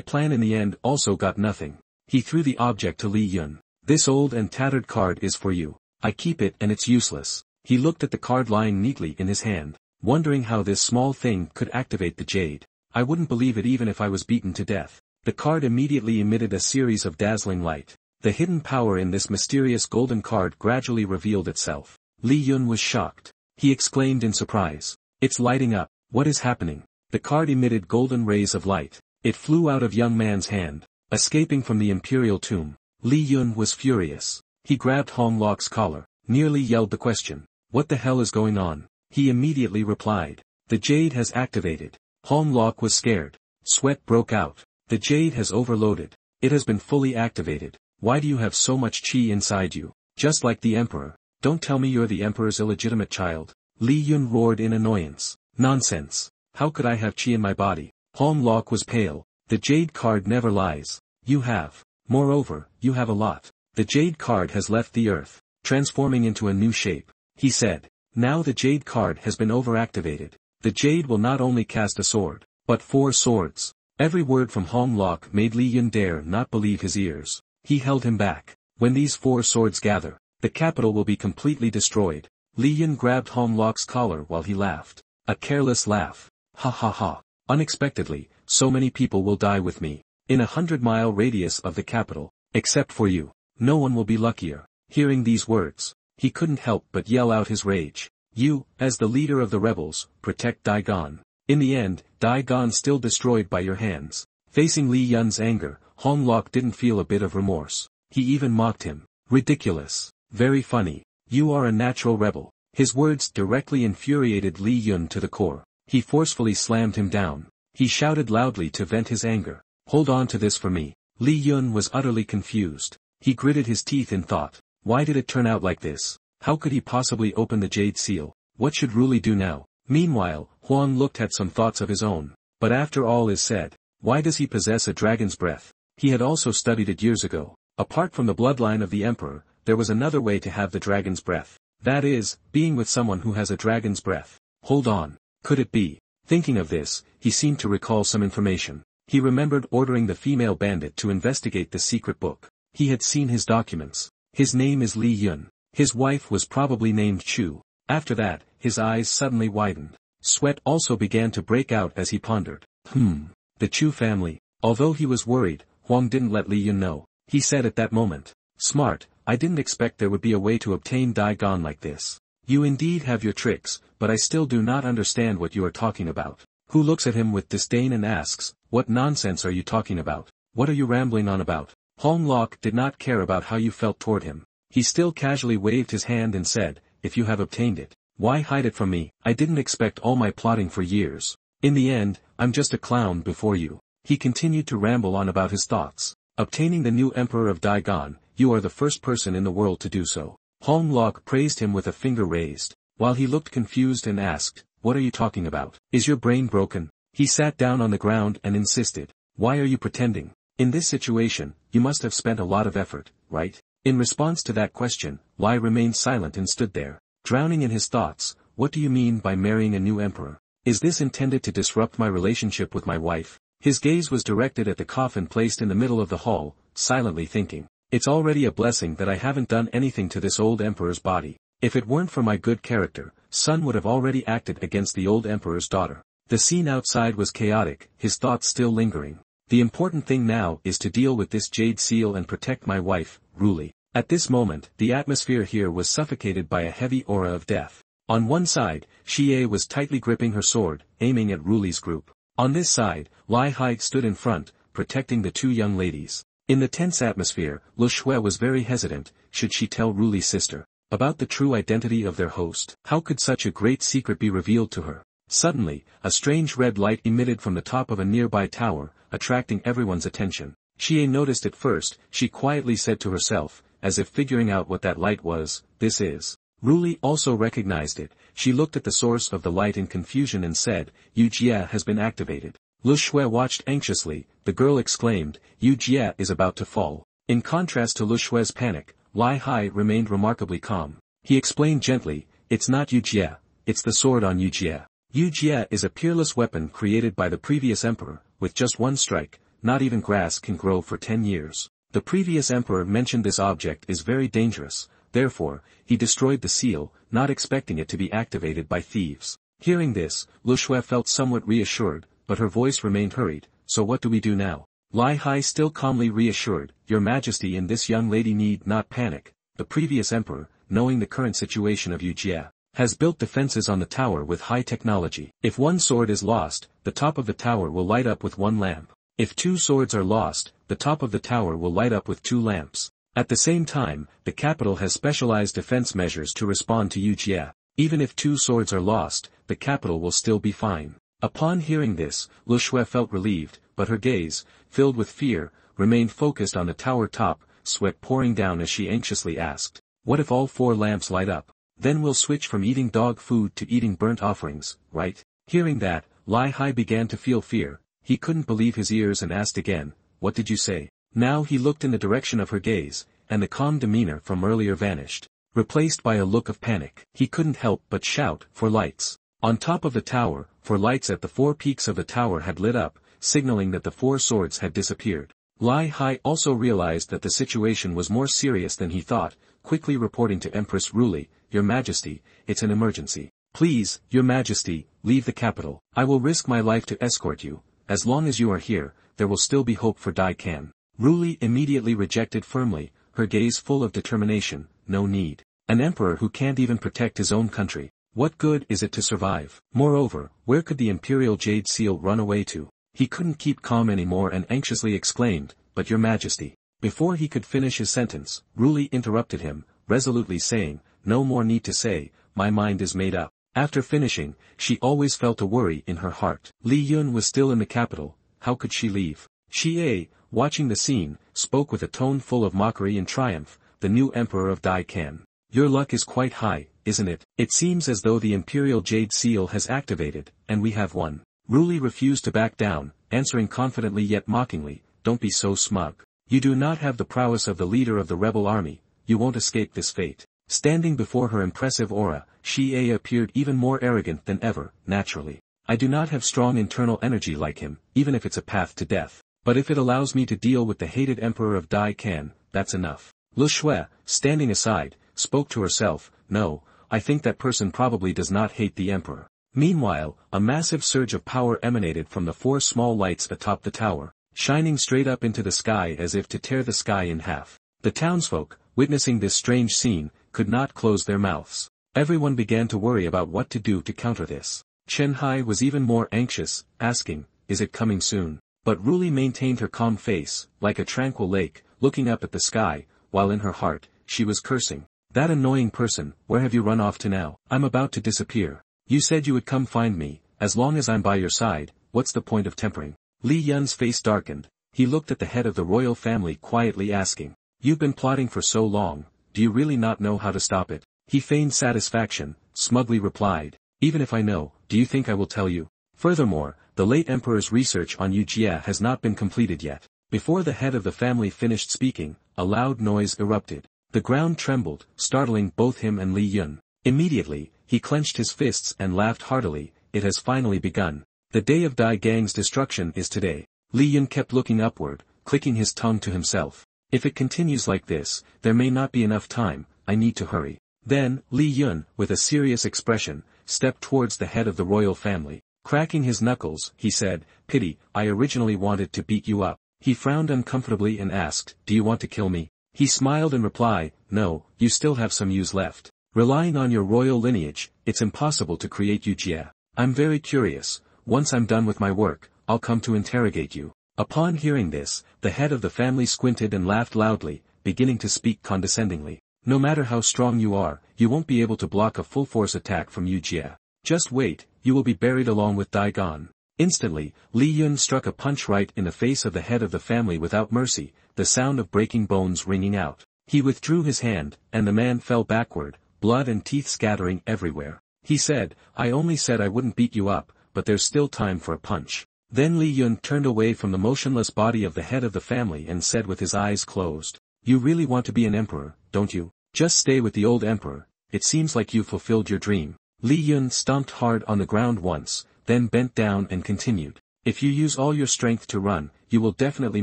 plan in the end also got nothing. He threw the object to Li Yun. This old and tattered card is for you. I keep it and it's useless. He looked at the card lying neatly in his hand, wondering how this small thing could activate the jade. I wouldn't believe it even if I was beaten to death. The card immediately emitted a series of dazzling light. The hidden power in this mysterious golden card gradually revealed itself. Li Yun was shocked. He exclaimed in surprise. It's lighting up. What is happening? The card emitted golden rays of light. It flew out of young man's hand, escaping from the imperial tomb. Li Yun was furious. He grabbed Hong Lok's collar, nearly yelled the question. What the hell is going on? He immediately replied. The jade has activated. Hong Lok was scared. Sweat broke out. The jade has overloaded. It has been fully activated. Why do you have so much chi inside you? Just like the emperor. Don't tell me you're the emperor's illegitimate child. Li Yun roared in annoyance. Nonsense. How could I have chi in my body? Hong Lok was pale. The jade card never lies. You have. Moreover, you have a lot. The jade card has left the earth, transforming into a new shape. He said. Now the jade card has been overactivated. The jade will not only cast a sword, but 4 swords. Every word from Hong Lok made Li Yun dare not believe his ears. He held him back. When these 4 swords gather, the capital will be completely destroyed. Li Yun grabbed Hong Lok's collar while he laughed. A careless laugh. Ha ha ha. Unexpectedly, so many people will die with me. In a 100-mile radius of the capital, except for you. No one will be luckier. Hearing these words, he couldn't help but yell out his rage. You, as the leader of the rebels, protect Daigon. In the end, Daigon still destroyed by your hands. Facing Li Yun's anger, Hong Lok didn't feel a bit of remorse. He even mocked him. Ridiculous. Very funny. You are a natural rebel. His words directly infuriated Li Yun to the core. He forcefully slammed him down. He shouted loudly to vent his anger. Hold on to this for me. Li Yun was utterly confused. He gritted his teeth in thought. Why did it turn out like this? How could he possibly open the jade seal? What should Ruli do now? Meanwhile, Huang looked at some thoughts of his own. But after all is said, why does he possess a dragon's breath? He had also studied it years ago. Apart from the bloodline of the emperor, there was another way to have the dragon's breath. That is, being with someone who has a dragon's breath. Hold on. Could it be? Thinking of this, he seemed to recall some information. He remembered ordering the female bandit to investigate the secret book. He had seen his documents. His name is Li Yun. His wife was probably named Chu. After that, his eyes suddenly widened. Sweat also began to break out as he pondered. The Chu family. Although he was worried, Huang didn't let Li Yun know. He said at that moment. Smart, I didn't expect there would be a way to obtain Daigon like this. You indeed have your tricks, but I still do not understand what you are talking about. Hu looks at him with disdain and asks, what nonsense are you talking about? What are you rambling on about? Hong Lok did not care about how you felt toward him. He still casually waved his hand and said, if you have obtained it, why hide it from me? I didn't expect all my plotting for years. In the end, I'm just a clown before you. He continued to ramble on about his thoughts. Obtaining the new emperor of Daigon, you are the first person in the world to do so. Hong Lok praised him with a finger raised, while he looked confused and asked, what are you talking about? Is your brain broken? He sat down on the ground and insisted, why are you pretending? In this situation, you must have spent a lot of effort, right? In response to that question, Lai remained silent and stood there, drowning in his thoughts. What do you mean by marrying a new emperor? Is this intended to disrupt my relationship with my wife? His gaze was directed at the coffin placed in the middle of the hall, silently thinking, it's already a blessing that I haven't done anything to this old emperor's body. If it weren't for my good character, Sun would have already acted against the old emperor's daughter. The scene outside was chaotic, his thoughts still lingering. The important thing now is to deal with this jade seal and protect my wife, Ruli. At this moment, the atmosphere here was suffocated by a heavy aura of death. On one side, Xie was tightly gripping her sword, aiming at Ruli's group. On this side, Lai Hai stood in front, protecting the 2 young ladies. In the tense atmosphere, Lu Shui was very hesitant. Should she tell Ruli's sister about the true identity of their host? How could such a great secret be revealed to her? Suddenly, a strange red light emitted from the top of a nearby tower, attracting everyone's attention. Xie noticed it first. She quietly said to herself, as if figuring out what that light was, this is. Ruli also recognized it. She looked at the source of the light in confusion and said, Yu Jie has been activated. Lu Shui watched anxiously. The girl exclaimed, Yu Jie is about to fall. In contrast to Lu Shui's panic, Lai Hai remained remarkably calm. He explained gently, it's not Yu Jie, it's the sword on Yu Jie. Yu Jie is a peerless weapon created by the previous emperor. With just one strike, not even grass can grow for 10 years. The previous emperor mentioned this object is very dangerous, therefore, he destroyed the seal, not expecting it to be activated by thieves. Hearing this, Lu Shui felt somewhat reassured, but her voice remained hurried. So what do we do now? Lai Hai still calmly reassured, Your Majesty and this young lady need not panic. The previous emperor, knowing the current situation of Yu Jie, has built defenses on the tower with high technology. If one sword is lost, the top of the tower will light up with 1 lamp. If 2 swords are lost, the top of the tower will light up with 2 lamps. At the same time, the capital has specialized defense measures to respond to Yu Jie. Even if 2 swords are lost, the capital will still be fine. Upon hearing this, Lu Shui felt relieved, but her gaze, filled with fear, remained focused on the tower top, sweat pouring down as she anxiously asked, "What if all 4 lamps light up? Then we'll switch from eating dog food to eating burnt offerings, right?" Hearing that, Li Hai began to feel fear. He couldn't believe his ears and asked again, "What did you say?" Now he looked in the direction of her gaze, and the calm demeanor from earlier vanished, replaced by a look of panic. He couldn't help but shout, "For lights!" On top of the tower, 4 lights at the 4 peaks of the tower had lit up, signaling that the 4 swords had disappeared. Li Hai also realized that the situation was more serious than he thought, quickly reporting to Empress Ruli, "Your Majesty, it's an emergency. Please, Your Majesty, leave the capital. I will risk my life to escort you. As long as you are here, there will still be hope for Dai Kan." Ruli immediately rejected firmly, her gaze full of determination, "No need. An emperor who can't even protect his own country. What good is it to survive? Moreover, where could the imperial jade seal run away to?" He couldn't keep calm anymore and anxiously exclaimed, "But Your Majesty." Before he could finish his sentence, Ruli interrupted him, resolutely saying, "No more need to say, my mind is made up." After finishing, she always felt a worry in her heart. Li Yun was still in the capital, how could she leave? Xie, watching the scene, spoke with a tone full of mockery and triumph, "The new emperor of Dai Kan. Your luck is quite high, isn't it? It seems as though the imperial jade seal has activated, and we have won." Ruli refused to back down, answering confidently yet mockingly, "Don't be so smug. You do not have the prowess of the leader of the rebel army, you won't escape this fate." Standing before her impressive aura, Xie appeared even more arrogant than ever. "Naturally. I do not have strong internal energy like him, even if it's a path to death. But if it allows me to deal with the hated emperor of Dai Kan, that's enough." Lu Shui, standing aside, spoke to herself, "No, I think that person probably does not hate the emperor." Meanwhile, a massive surge of power emanated from the 4 small lights atop the tower, shining straight up into the sky as if to tear the sky in half. The townsfolk, witnessing this strange scene, could not close their mouths. Everyone began to worry about what to do to counter this. Chen Hai was even more anxious, asking, "Is it coming soon?" But Ruli maintained her calm face, like a tranquil lake, looking up at the sky, while in her heart, she was cursing. "That annoying person, where have you run off to now? I'm about to disappear. You said you would come find me, as long as I'm by your side, what's the point of tempering?" Li Yun's face darkened. He looked at the head of the royal family quietly asking, "You've been plotting for so long, do you really not know how to stop it?" He feigned satisfaction, smugly replied, "Even if I know, do you think I will tell you? Furthermore, the late emperor's research on Yu Jie has not been completed yet." Before the head of the family finished speaking, a loud noise erupted. The ground trembled, startling both him and Li Yun. Immediately, he clenched his fists and laughed heartily, "It has finally begun. The day of Dai Gang's destruction is today." Li Yun kept looking upward, clicking his tongue to himself. "If it continues like this, there may not be enough time, I need to hurry." Then, Li Yun, with a serious expression, stepped towards the head of the royal family. Cracking his knuckles, he said, "Pity, I originally wanted to beat you up." He frowned uncomfortably and asked, "Do you want to kill me?" He smiled in reply, "No, you still have some use left. Relying on your royal lineage, it's impossible to create Yu Jie. I'm very curious, once I'm done with my work, I'll come to interrogate you." Upon hearing this, the head of the family squinted and laughed loudly, beginning to speak condescendingly. "No matter how strong you are, you won't be able to block a full-force attack from Yu Jie. Just wait, you will be buried along with Dai Gan." Instantly, Li Yun struck a punch right in the face of the head of the family without mercy, the sound of breaking bones ringing out. He withdrew his hand, and the man fell backward, blood and teeth scattering everywhere. He said, "I only said I wouldn't beat you up, but there's still time for a punch." Then Li Yun turned away from the motionless body of the head of the family and said with his eyes closed, "You really want to be an emperor, don't you? Just stay with the old emperor, it seems like you fulfilled your dream." Li Yun stomped hard on the ground once, then bent down and continued, "If you use all your strength to run, you will definitely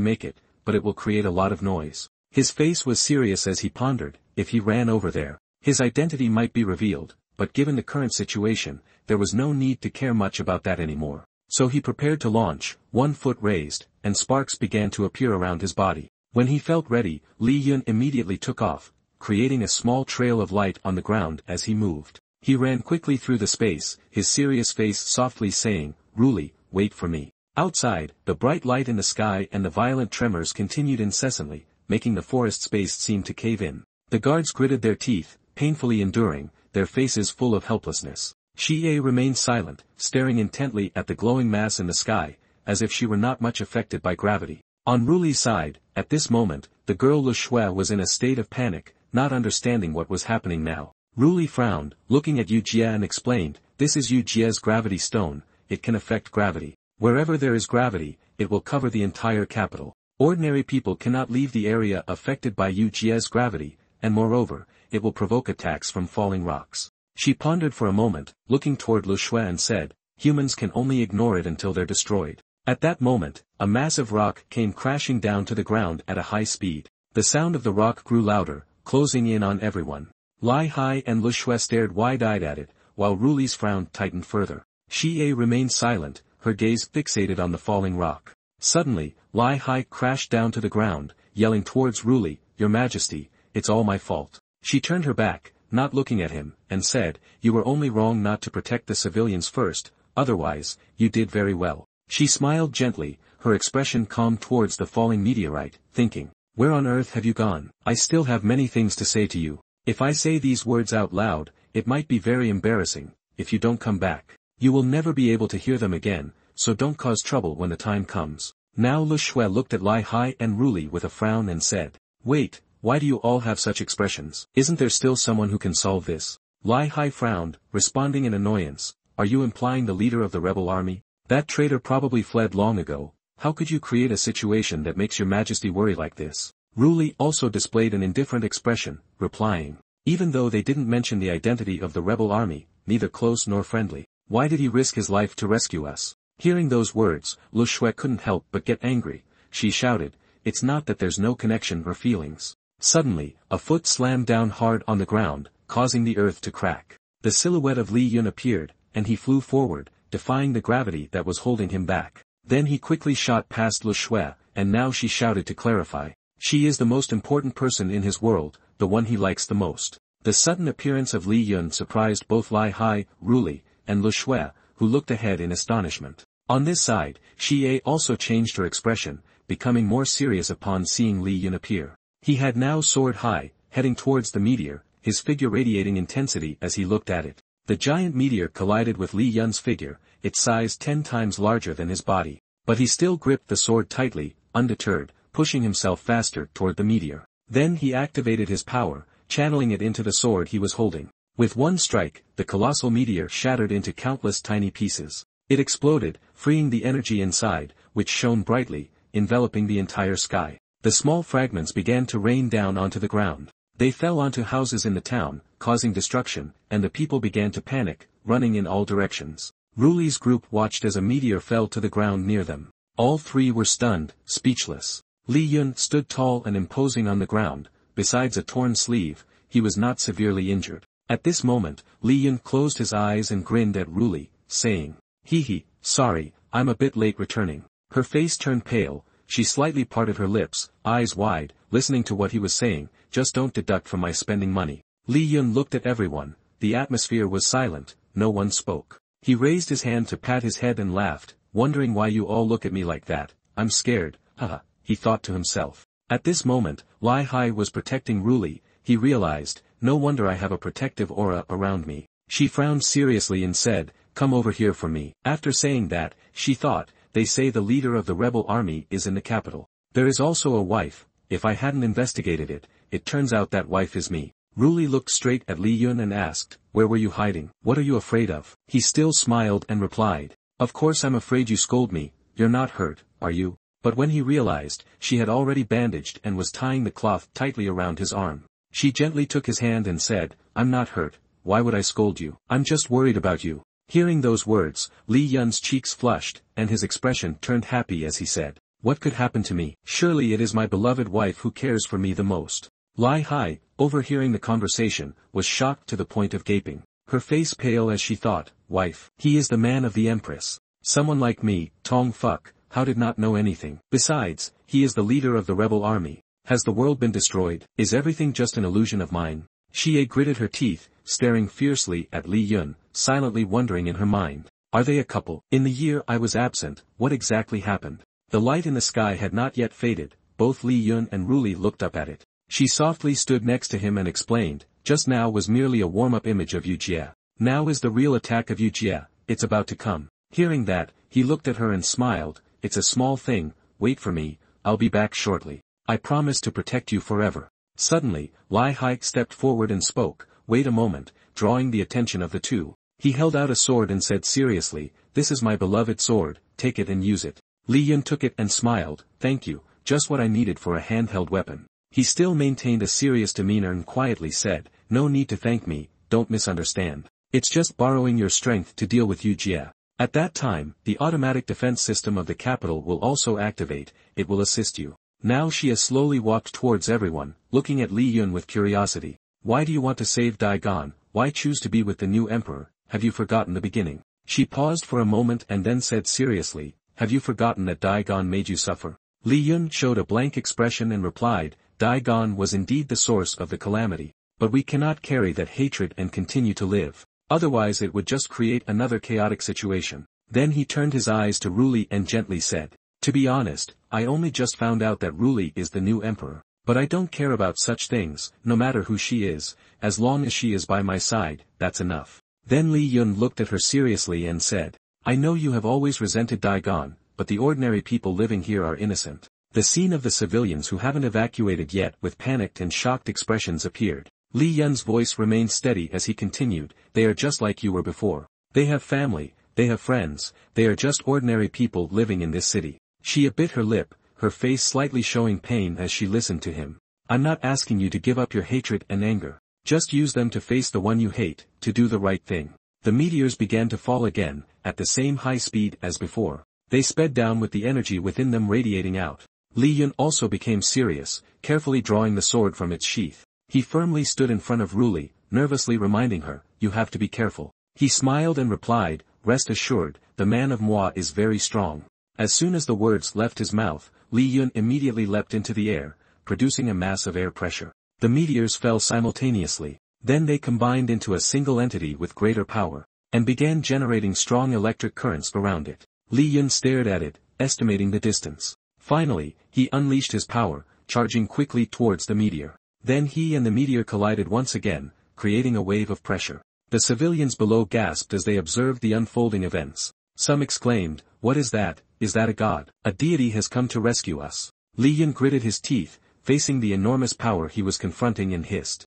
make it, but it will create a lot of noise." His face was serious as he pondered, if he ran over there, his identity might be revealed, but given the current situation, there was no need to care much about that anymore. So he prepared to launch, 1 foot raised, and sparks began to appear around his body. When he felt ready, Li Yun immediately took off, creating a small trail of light on the ground as he moved. He ran quickly through the space, his serious face softly saying, "Ruli, wait for me." Outside, the bright light in the sky and the violent tremors continued incessantly, making the forest space seem to cave in. The guards gritted their teeth, painfully enduring, their faces full of helplessness. Xie remained silent, staring intently at the glowing mass in the sky, as if she were not much affected by gravity. On Ruli's side, at this moment, the girl Lu Shui was in a state of panic, not understanding what was happening now. Ruli frowned, looking at Yu Jie and explained, "This is Yu Jie's gravity stone, it can affect gravity. Wherever there is gravity, it will cover the entire capital. Ordinary people cannot leave the area affected by Yu Jie's gravity, and moreover, it will provoke attacks from falling rocks." She pondered for a moment, looking toward Lu Shui and said, "Humans can only ignore it until they're destroyed." At that moment, a massive rock came crashing down to the ground at a high speed. The sound of the rock grew louder, closing in on everyone. Lai Hai and Lu Shui stared wide-eyed at it, while Ruli's frown tightened further. Xie remained silent, her gaze fixated on the falling rock. Suddenly, Lai Hai crashed down to the ground, yelling towards Ruli, "Your Majesty, it's all my fault." She turned her back, not looking at him, and said, "You were only wrong not to protect the civilians first, otherwise, you did very well." She smiled gently, her expression calm towards the falling meteorite, thinking, "Where on earth have you gone? I still have many things to say to you. If I say these words out loud, it might be very embarrassing. If you don't come back, you will never be able to hear them again, so don't cause trouble when the time comes." Now Lu Shui looked at Lai Hai and Ruli with a frown and said, "Wait, why do you all have such expressions? Isn't there still someone who can solve this?" Lai Hai frowned, responding in annoyance, "Are you implying the leader of the rebel army? That traitor probably fled long ago. How could you create a situation that makes your Majesty worry like this?" Ruli also displayed an indifferent expression, replying, "Even though they didn't mention the identity of the rebel army, neither close nor friendly, why did he risk his life to rescue us?" Hearing those words, Lu Shui couldn't help but get angry. She shouted, "It's not that there's no connection or feelings." Suddenly, a foot slammed down hard on the ground, causing the earth to crack. The silhouette of Li Yun appeared, and he flew forward, defying the gravity that was holding him back. Then he quickly shot past Lu Shui, and now she shouted to clarify, "She is the most important person in his world, the one he likes the most." The sudden appearance of Li Yun surprised both Lai Hai, Ruli, and Lu Shui, who looked ahead in astonishment. On this side, Xie also changed her expression, becoming more serious upon seeing Li Yun appear. He had now soared high, heading towards the meteor, his figure radiating intensity as he looked at it. The giant meteor collided with Li Yun's figure, its size 10 times larger than his body. But he still gripped the sword tightly, undeterred, pushing himself faster toward the meteor. Then he activated his power, channeling it into the sword he was holding. With one strike, the colossal meteor shattered into countless tiny pieces. It exploded, freeing the energy inside, which shone brightly, enveloping the entire sky. The small fragments began to rain down onto the ground. They fell onto houses in the town, causing destruction, and the people began to panic, running in all directions. Ruli's group watched as a meteor fell to the ground near them. All three were stunned, speechless. Li Yun stood tall and imposing on the ground. Besides a torn sleeve, he was not severely injured. At this moment, Li Yun closed his eyes and grinned at Ruli, saying, "Hee, sorry, I'm a bit late returning." Her face turned pale, she slightly parted her lips, eyes wide, listening to what he was saying, "Just don't deduct from my spending money." Li Yun looked at everyone, the atmosphere was silent, no one spoke. He raised his hand to pat his head and laughed, wondering why you all look at me like that. "I'm scared, haha," he thought to himself. At this moment, Lai Hai was protecting Ruli, he realized, "No wonder I have a protective aura around me." She frowned seriously and said, "Come over here for me." After saying that, she thought, "They say the leader of the rebel army is in the capital. There is also a wife, if I hadn't investigated it, it turns out that wife is me." Ruli looked straight at Li Yun and asked, "Where were you hiding? What are you afraid of?" He still smiled and replied, "Of course I'm afraid you scold me, you're not hurt, are you?" But when he realized, she had already bandaged and was tying the cloth tightly around his arm. She gently took his hand and said, "I'm not hurt, why would I scold you? I'm just worried about you." Hearing those words, Li Yun's cheeks flushed, and his expression turned happy as he said, "What could happen to me? Surely it is my beloved wife who cares for me the most." Lai Hai, overhearing the conversation, was shocked to the point of gaping. Her face pale as she thought, "Wife, he is the man of the Empress. Someone like me, Tong Fuck, how did not know anything? Besides, he is the leader of the rebel army. Has the world been destroyed? Is everything just an illusion of mine?" Xie gritted her teeth, staring fiercely at Li Yun, silently wondering in her mind, "Are they a couple? In the year I was absent, what exactly happened?" The light in the sky had not yet faded, both Li Yun and Ruli looked up at it. She softly stood next to him and explained, just now was merely a warm-up image of Yujie. Now is the real attack of Yujie, it's about to come. Hearing that, he looked at her and smiled, it's a small thing, wait for me, I'll be back shortly. I promise to protect you forever. Suddenly, Lai Hai stepped forward and spoke, wait a moment, drawing the attention of the two. He held out a sword and said seriously, this is my beloved sword, take it and use it. Li Yun took it and smiled, thank you, just what I needed for a handheld weapon. He still maintained a serious demeanor and quietly said, no need to thank me, don't misunderstand. It's just borrowing your strength to deal with Yujie. At that time, the automatic defense system of the capital will also activate, it will assist you. Now Xia slowly walked towards everyone, looking at Li Yun with curiosity. Why do you want to save Daigon? Why choose to be with the new emperor? Have you forgotten the beginning? She paused for a moment and then said seriously, have you forgotten that Daigon made you suffer? Li Yun showed a blank expression and replied, Daigon was indeed the source of the calamity, but we cannot carry that hatred and continue to live. Otherwise it would just create another chaotic situation. Then he turned his eyes to Ruli and gently said, to be honest, I only just found out that Ruli is the new emperor. But I don't care about such things, no matter who she is, as long as she is by my side, that's enough. Then Li Yun looked at her seriously and said, I know you have always resented Daigon, but the ordinary people living here are innocent. The scene of the civilians who haven't evacuated yet with panicked and shocked expressions appeared. Li Yun's voice remained steady as he continued, they are just like you were before. They have family, they have friends, they are just ordinary people living in this city. She bit her lip, her face slightly showing pain as she listened to him. I'm not asking you to give up your hatred and anger. Just use them to face the one you hate, to do the right thing. The meteors began to fall again, at the same high speed as before. They sped down with the energy within them radiating out. Li Yun also became serious, carefully drawing the sword from its sheath. He firmly stood in front of Ruli, nervously reminding her, you have to be careful. He smiled and replied, rest assured, the man of Manhwa is very strong. As soon as the words left his mouth, Li Yun immediately leapt into the air, producing a mass of air pressure. The meteors fell simultaneously. Then they combined into a single entity with greater power, and began generating strong electric currents around it. Li Yun stared at it, estimating the distance. Finally, he unleashed his power, charging quickly towards the meteor. Then he and the meteor collided once again, creating a wave of pressure. The civilians below gasped as they observed the unfolding events. Some exclaimed, what is that? Is that a god? A deity has come to rescue us. Li Yun gritted his teeth, facing the enormous power he was confronting and hissed.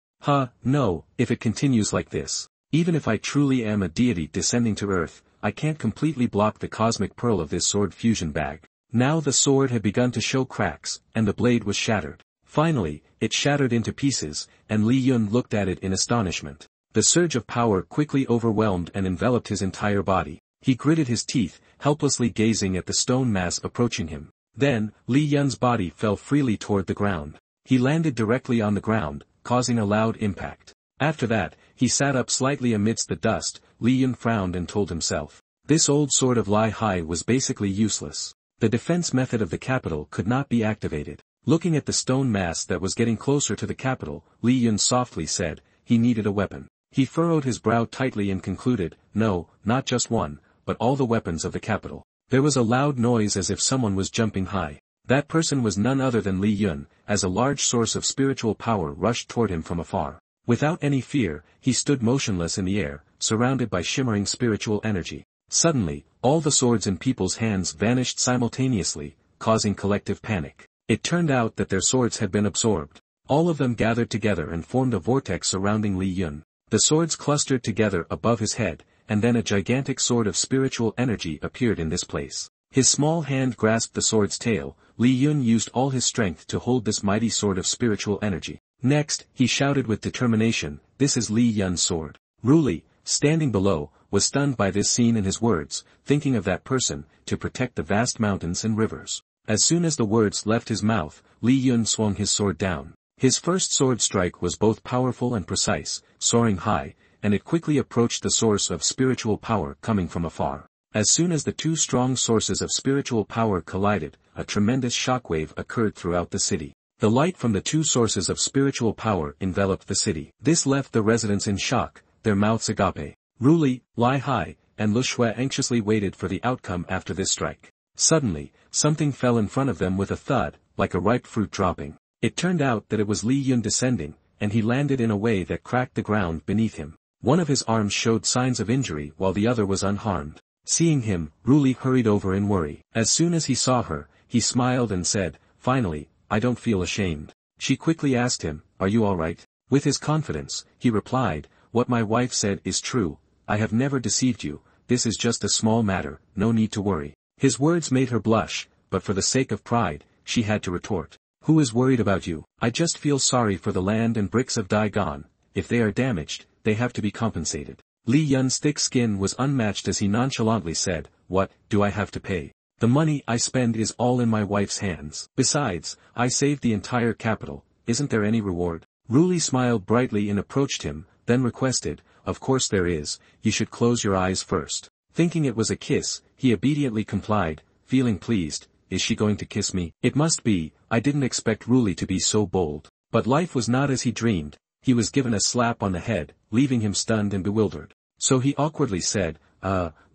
No, if it continues like this. Even if I truly am a deity descending to earth, I can't completely block the cosmic pearl of this sword fusion bag. Now the sword had begun to show cracks, and the blade was shattered. Finally, it shattered into pieces, and Li Yun looked at it in astonishment. The surge of power quickly overwhelmed and enveloped his entire body. He gritted his teeth, helplessly gazing at the stone mass approaching him. Then, Li Yun's body fell freely toward the ground. He landed directly on the ground, causing a loud impact. After that, he sat up slightly amidst the dust. Li Yun frowned and told himself, this old sword of Lai Hai was basically useless. The defense method of the capital could not be activated. Looking at the stone mass that was getting closer to the capital, Li Yun softly said, he needed a weapon. He furrowed his brow tightly and concluded, no, not just one, but all the weapons of the capital. There was a loud noise as if someone was jumping high. That person was none other than Li Yun, as a large source of spiritual power rushed toward him from afar. Without any fear, he stood motionless in the air, surrounded by shimmering spiritual energy. Suddenly, all the swords in people's hands vanished simultaneously, causing collective panic. It turned out that their swords had been absorbed. All of them gathered together and formed a vortex surrounding Li Yun. The swords clustered together above his head, and then a gigantic sword of spiritual energy appeared in this place. His small hand grasped the sword's tail. Li Yun used all his strength to hold this mighty sword of spiritual energy. Next, he shouted with determination, this is Li Yun's sword. Ruli, standing below, was stunned by this scene and his words, thinking of that person, to protect the vast mountains and rivers. As soon as the words left his mouth, Li Yun swung his sword down. His first sword strike was both powerful and precise, soaring high, and it quickly approached the source of spiritual power coming from afar. As soon as the two strong sources of spiritual power collided, a tremendous shockwave occurred throughout the city. The light from the two sources of spiritual power enveloped the city. This left the residents in shock, their mouths agape. Ruli, Lai Hai, and Lushue anxiously waited for the outcome after this strike. Suddenly, something fell in front of them with a thud, like a ripe fruit dropping. It turned out that it was Li Yun descending, and he landed in a way that cracked the ground beneath him. One of his arms showed signs of injury while the other was unharmed. Seeing him, Ruli hurried over in worry. As soon as he saw her, he smiled and said, "Finally, I don't feel ashamed." She quickly asked him, "Are you all right?" With his confidence, he replied, "What my wife said is true. I have never deceived you. This is just a small matter, no need to worry." His words made her blush, but for the sake of pride, she had to retort, "Who is worried about you? I just feel sorry for the land and bricks of Daigon. If they are damaged, they have to be compensated." Li Yun's thick skin was unmatched as he nonchalantly said, "What do I have to pay? The money I spend is all in my wife's hands. Besides, I saved the entire capital, isn't there any reward?" Ruli smiled brightly and approached him, then requested, "Of course there is, you should close your eyes first." Thinking it was a kiss, he obediently complied, feeling pleased. Is she going to kiss me? It must be. I didn't expect Ruli to be so bold. But life was not as he dreamed. He was given a slap on the head, leaving him stunned and bewildered. So he awkwardly said,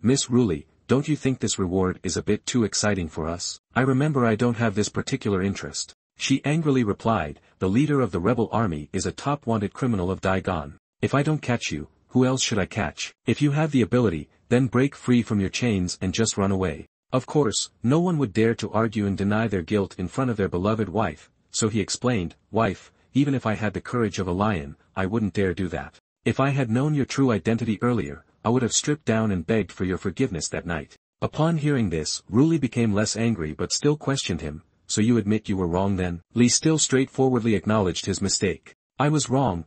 Miss Ruli, don't you think this reward is a bit too exciting for us? I remember I don't have this particular interest." She angrily replied, "The leader of the rebel army is a top wanted criminal of Daigon. If I don't catch you, who else should I catch? If you have the ability, then break free from your chains and just run away." Of course, no one would dare to argue and deny their guilt in front of their beloved wife, so he explained, "Wife, even if I had the courage of a lion, I wouldn't dare do that. If I had known your true identity earlier, I would have stripped down and begged for your forgiveness that night." Upon hearing this, Ruli became less angry but still questioned him, "So you admit you were wrong then?" Li still straightforwardly acknowledged his mistake. I was wrong,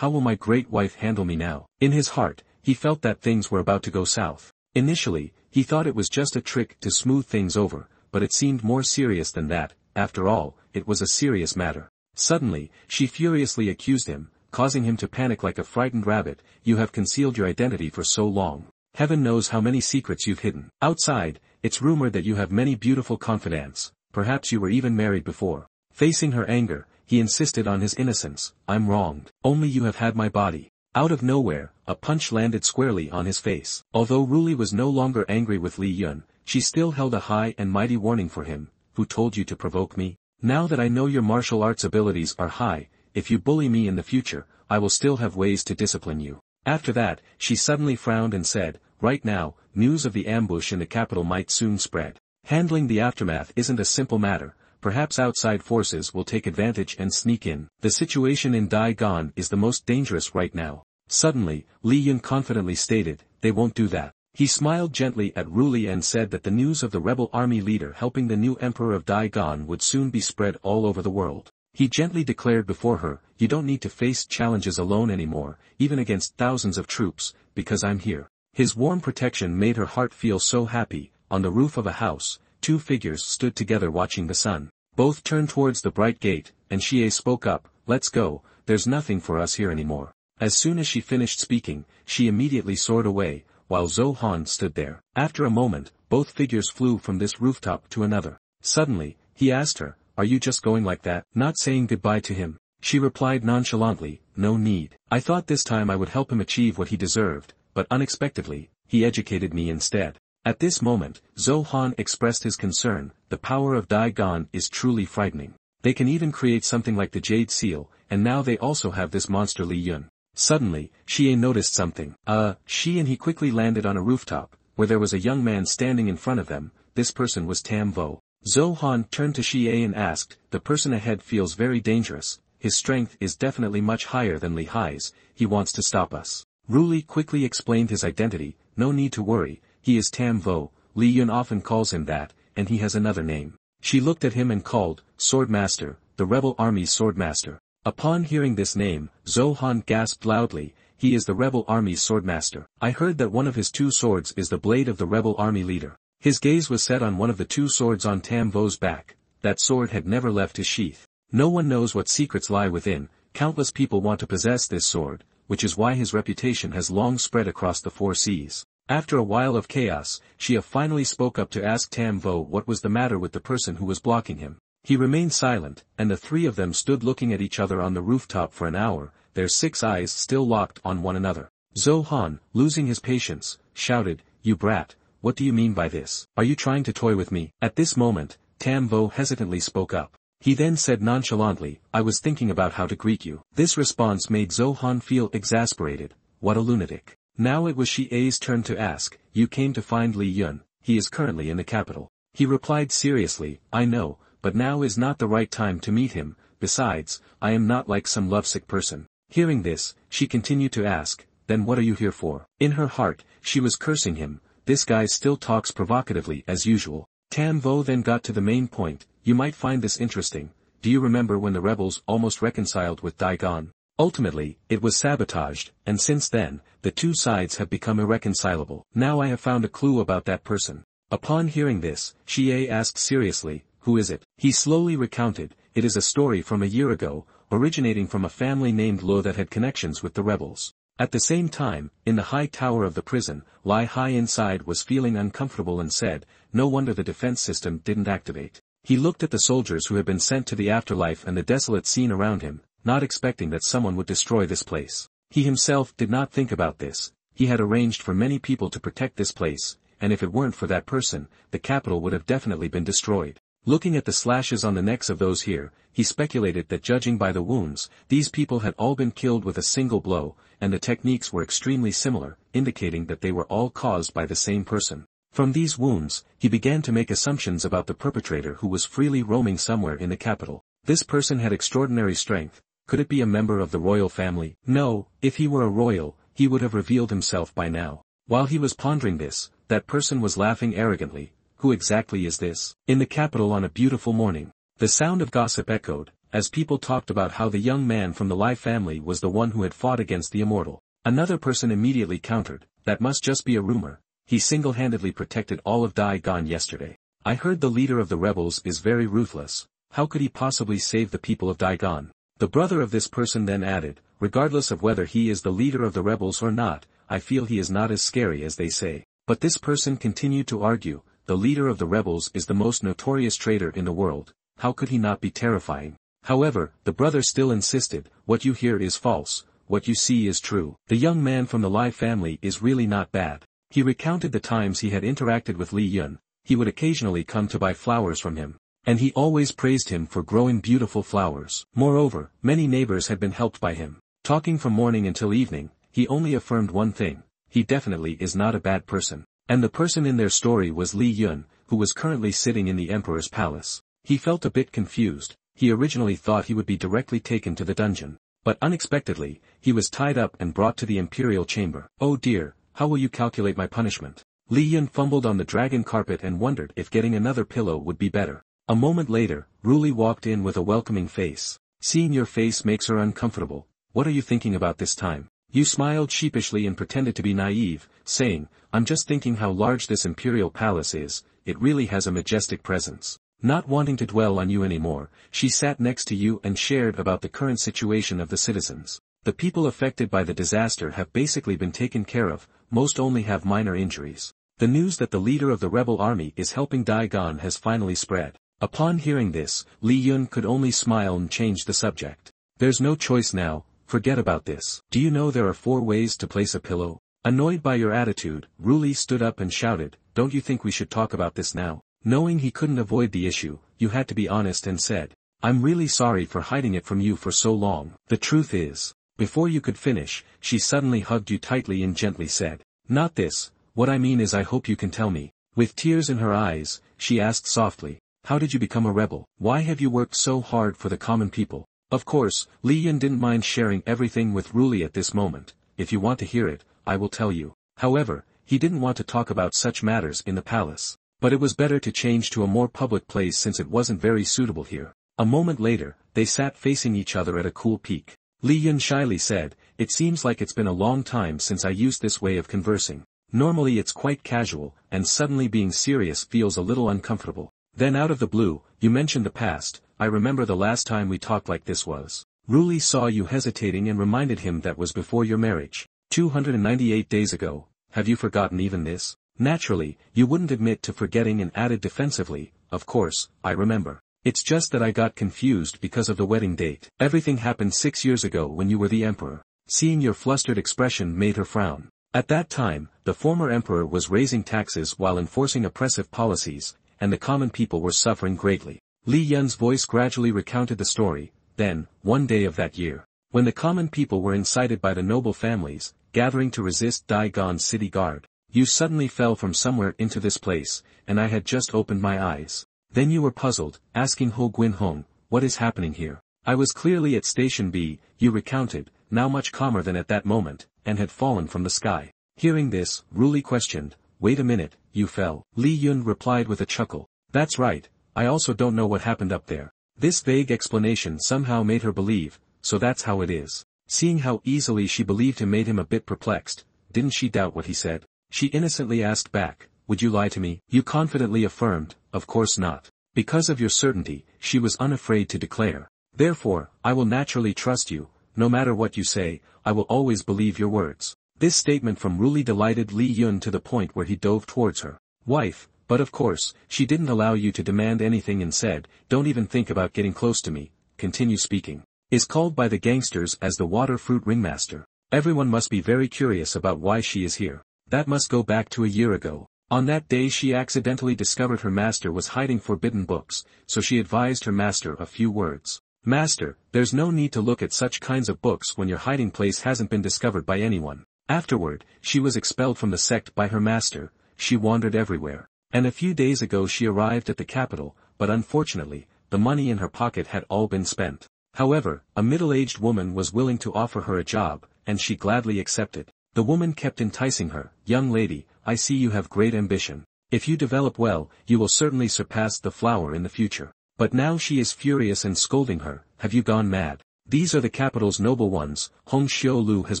how will my great wife handle me now?" In his heart, he felt that things were about to go south. Initially, he thought it was just a trick to smooth things over, but it seemed more serious than that. After all, it was a serious matter. Suddenly, she furiously accused him, causing him to panic like a frightened rabbit. "You have concealed your identity for so long. Heaven knows how many secrets you've hidden. Outside, it's rumored that you have many beautiful confidants. Perhaps you were even married before." Facing her anger, he insisted on his innocence. "I'm wronged. Only you have had my body." Out of nowhere, a punch landed squarely on his face. Although Ruli was no longer angry with Li Yun, she still held a high and mighty warning for him. "Who told you to provoke me? Now that I know your martial arts abilities are high, if you bully me in the future, I will still have ways to discipline you." After that, she suddenly frowned and said, "Right now, news of the ambush in the capital might soon spread. Handling the aftermath isn't a simple matter. Perhaps outside forces will take advantage and sneak in. The situation in Daigon is the most dangerous right now." Suddenly, Li Yun confidently stated, "They won't do that." He smiled gently at Ruli and said that the news of the rebel army leader helping the new emperor of Daigon would soon be spread all over the world. He gently declared before her, "You don't need to face challenges alone anymore, even against thousands of troops, because I'm here." His warm protection made her heart feel so happy. On the roof of a house, two figures stood together watching the sun. Both turned towards the bright gate, and Xie spoke up, "Let's go, there's nothing for us here anymore." As soon as she finished speaking, she immediately soared away, while Zhou Han stood there. After a moment, both figures flew from this rooftop to another. Suddenly, he asked her, "Are you just going like that, not saying goodbye to him?" She replied nonchalantly, "No need. I thought this time I would help him achieve what he deserved, but unexpectedly, he educated me instead." At this moment, Zhou Han expressed his concern. "The power of Daigon is truly frightening. They can even create something like the Jade Seal, and now they also have this monster Li Yun." Suddenly, Xie noticed something. She and he quickly landed on a rooftop, where there was a young man standing in front of them. This person was Tam Vo. Zhou Han turned to Xie and asked, "The person ahead feels very dangerous. His strength is definitely much higher than Li Hai's. He wants to stop us." Ruli quickly explained his identity. "No need to worry, he is Tam Vo. Li Yun often calls him that, and he has another name." She looked at him and called, "Swordmaster, the rebel army's swordmaster." Upon hearing this name, Zhou Han gasped loudly, "He is the rebel army's swordmaster. I heard that one of his two swords is the blade of the rebel army leader." His gaze was set on one of the two swords on Tam Vo's back. That sword had never left his sheath. No one knows what secrets lie within. Countless people want to possess this sword, which is why his reputation has long spread across the 4 seas. After a while of chaos, Xie finally spoke up to ask Tam Vo what was the matter with the person who was blocking him. He remained silent, and the three of them stood looking at each other on the rooftop for an hour, their 6 eyes still locked on one another. Zhou Han, losing his patience, shouted, "You brat, what do you mean by this? Are you trying to toy with me?" At this moment, Tam Vo hesitantly spoke up. He then said nonchalantly, "I was thinking about how to greet you." This response made Zohan feel exasperated. What a lunatic. Now it was Shi-A's turn to ask, "You came to find Li Yun, he is currently in the capital." He replied seriously, "I know, but now is not the right time to meet him, besides, I am not like some lovesick person." Hearing this, she continued to ask, "Then what are you here for?" In her heart, she was cursing him, this guy still talks provocatively as usual. Tam Vo then got to the main point, "You might find this interesting, do you remember when the rebels almost reconciled with Daigon? Ultimately, it was sabotaged, and since then, the two sides have become irreconcilable. Now I have found a clue about that person." Upon hearing this, Xie asked seriously, "Who is it?" He slowly recounted, "It is a story from a year ago, originating from a family named Luo that had connections with the rebels." At the same time, in the high tower of the prison, Lai Hai inside was feeling uncomfortable and said, "No wonder the defense system didn't activate." He looked at the soldiers who had been sent to the afterlife and the desolate scene around him, not expecting that someone would destroy this place. He himself did not think about this. He had arranged for many people to protect this place, and if it weren't for that person, the capital would have definitely been destroyed. Looking at the slashes on the necks of those here, he speculated that judging by the wounds, these people had all been killed with a single blow, and the techniques were extremely similar, indicating that they were all caused by the same person. From these wounds, he began to make assumptions about the perpetrator who was freely roaming somewhere in the capital. This person had extraordinary strength. Could it be a member of the royal family? No, if he were a royal, he would have revealed himself by now. While he was pondering this, that person was laughing arrogantly. Who exactly is this? In the capital on a beautiful morning, the sound of gossip echoed, as people talked about how the young man from the Lai family was the one who had fought against the immortal. Another person immediately countered, "That must just be a rumor. He single-handedly protected all of Daigon yesterday. I heard the leader of the rebels is very ruthless. How could he possibly save the people of Daigon?" The brother of this person then added, "Regardless of whether he is the leader of the rebels or not, I feel he is not as scary as they say." But this person continued to argue, "The leader of the rebels is the most notorious traitor in the world. How could he not be terrifying?" However, the brother still insisted, "What you hear is false, what you see is true. The young man from the Lai family is really not bad." He recounted the times he had interacted with Li Yun. He would occasionally come to buy flowers from him, and he always praised him for growing beautiful flowers. Moreover, many neighbors had been helped by him. Talking from morning until evening, he only affirmed one thing, he definitely is not a bad person. And the person in their story was Li Yun, who was currently sitting in the emperor's palace. He felt a bit confused. He originally thought he would be directly taken to the dungeon. But unexpectedly, he was tied up and brought to the imperial chamber. "Oh dear, how will you calculate my punishment?" Li Yun fumbled on the dragon carpet and wondered if getting another pillow would be better. A moment later, Ruli walked in with a welcoming face. "Seeing your face makes her uncomfortable. What are you thinking about this time?" Yu smiled sheepishly and pretended to be naive, saying, "I'm just thinking how large this imperial palace is, it really has a majestic presence." Not wanting to dwell on you anymore, she sat next to you and shared about the current situation of the citizens. The people affected by the disaster have basically been taken care of, most only have minor injuries. The news that the leader of the rebel army is helping Daigon has finally spread. Upon hearing this, Li Yun could only smile and change the subject. "There's no choice now, forget about this. Do you know there are 4 ways to place a pillow?" Annoyed by your attitude, Ruli stood up and shouted, "Don't you think we should talk about this now?" Knowing he couldn't avoid the issue, you had to be honest and said, "I'm really sorry for hiding it from you for so long. The truth is..." Before you could finish, she suddenly hugged you tightly and gently said, "Not this, what I mean is I hope you can tell me." With tears in her eyes, she asked softly, "How did you become a rebel? Why have you worked so hard for the common people?" Of course, Li Yun didn't mind sharing everything with Ruli at this moment. "If you want to hear it, I will tell you." However, he didn't want to talk about such matters in the palace. But it was better to change to a more public place since it wasn't very suitable here. A moment later, they sat facing each other at a cool peak. Li Yun shyly said, "It seems like it's been a long time since I used this way of conversing. Normally it's quite casual, and suddenly being serious feels a little uncomfortable." Then out of the blue, "You mentioned the past. I remember the last time we talked like this was." Ruli saw you hesitating and reminded him that was before your marriage. 298 days ago. Have you forgotten even this? Naturally, you wouldn't admit to forgetting and added defensively, "Of course, I remember. It's just that I got confused because of the wedding date. Everything happened 6 years ago when you were the emperor." Seeing your flustered expression made her frown. At that time, the former emperor was raising taxes while enforcing oppressive policies, and the common people were suffering greatly. Li Yun's voice gradually recounted the story. Then, one day of that year, when the common people were incited by the noble families, gathering to resist Dai Gon's city guard, you suddenly fell from somewhere into this place, and I had just opened my eyes. Then you were puzzled, asking Ho Gwin Hong, what is happening here? I was clearly at Station B, you recounted, now much calmer than at that moment, and had fallen from the sky. Hearing this, Ruli questioned, wait a minute, you fell. Li Yun replied with a chuckle, that's right, I also don't know what happened up there. This vague explanation somehow made her believe, so that's how it is. Seeing how easily she believed him made him a bit perplexed. Didn't she doubt what he said? She innocently asked back, would you lie to me? You confidently affirmed, of course not. Because of your certainty, she was unafraid to declare. Therefore, I will naturally trust you, no matter what you say, I will always believe your words. This statement from Ruli delighted Li Yun to the point where he dove towards her. Wife, but of course, she didn't allow you to demand anything and said, don't even think about getting close to me, continue speaking. Is called by the gangsters as the water fruit ringmaster. Everyone must be very curious about why she is here. That must go back to a year ago. On that day she accidentally discovered her master was hiding forbidden books, so she advised her master a few words. Master, there's no need to look at such kinds of books when your hiding place hasn't been discovered by anyone. Afterward, she was expelled from the sect by her master, she wandered everywhere. And a few days ago she arrived at the capital, but unfortunately, the money in her pocket had all been spent. However, a middle-aged woman was willing to offer her a job, and she gladly accepted. The woman kept enticing her, young lady, I see you have great ambition. If you develop well, you will certainly surpass the flower in the future. But now she is furious and scolding her, have you gone mad? These are the capital's noble ones, Hong Xiu Lu has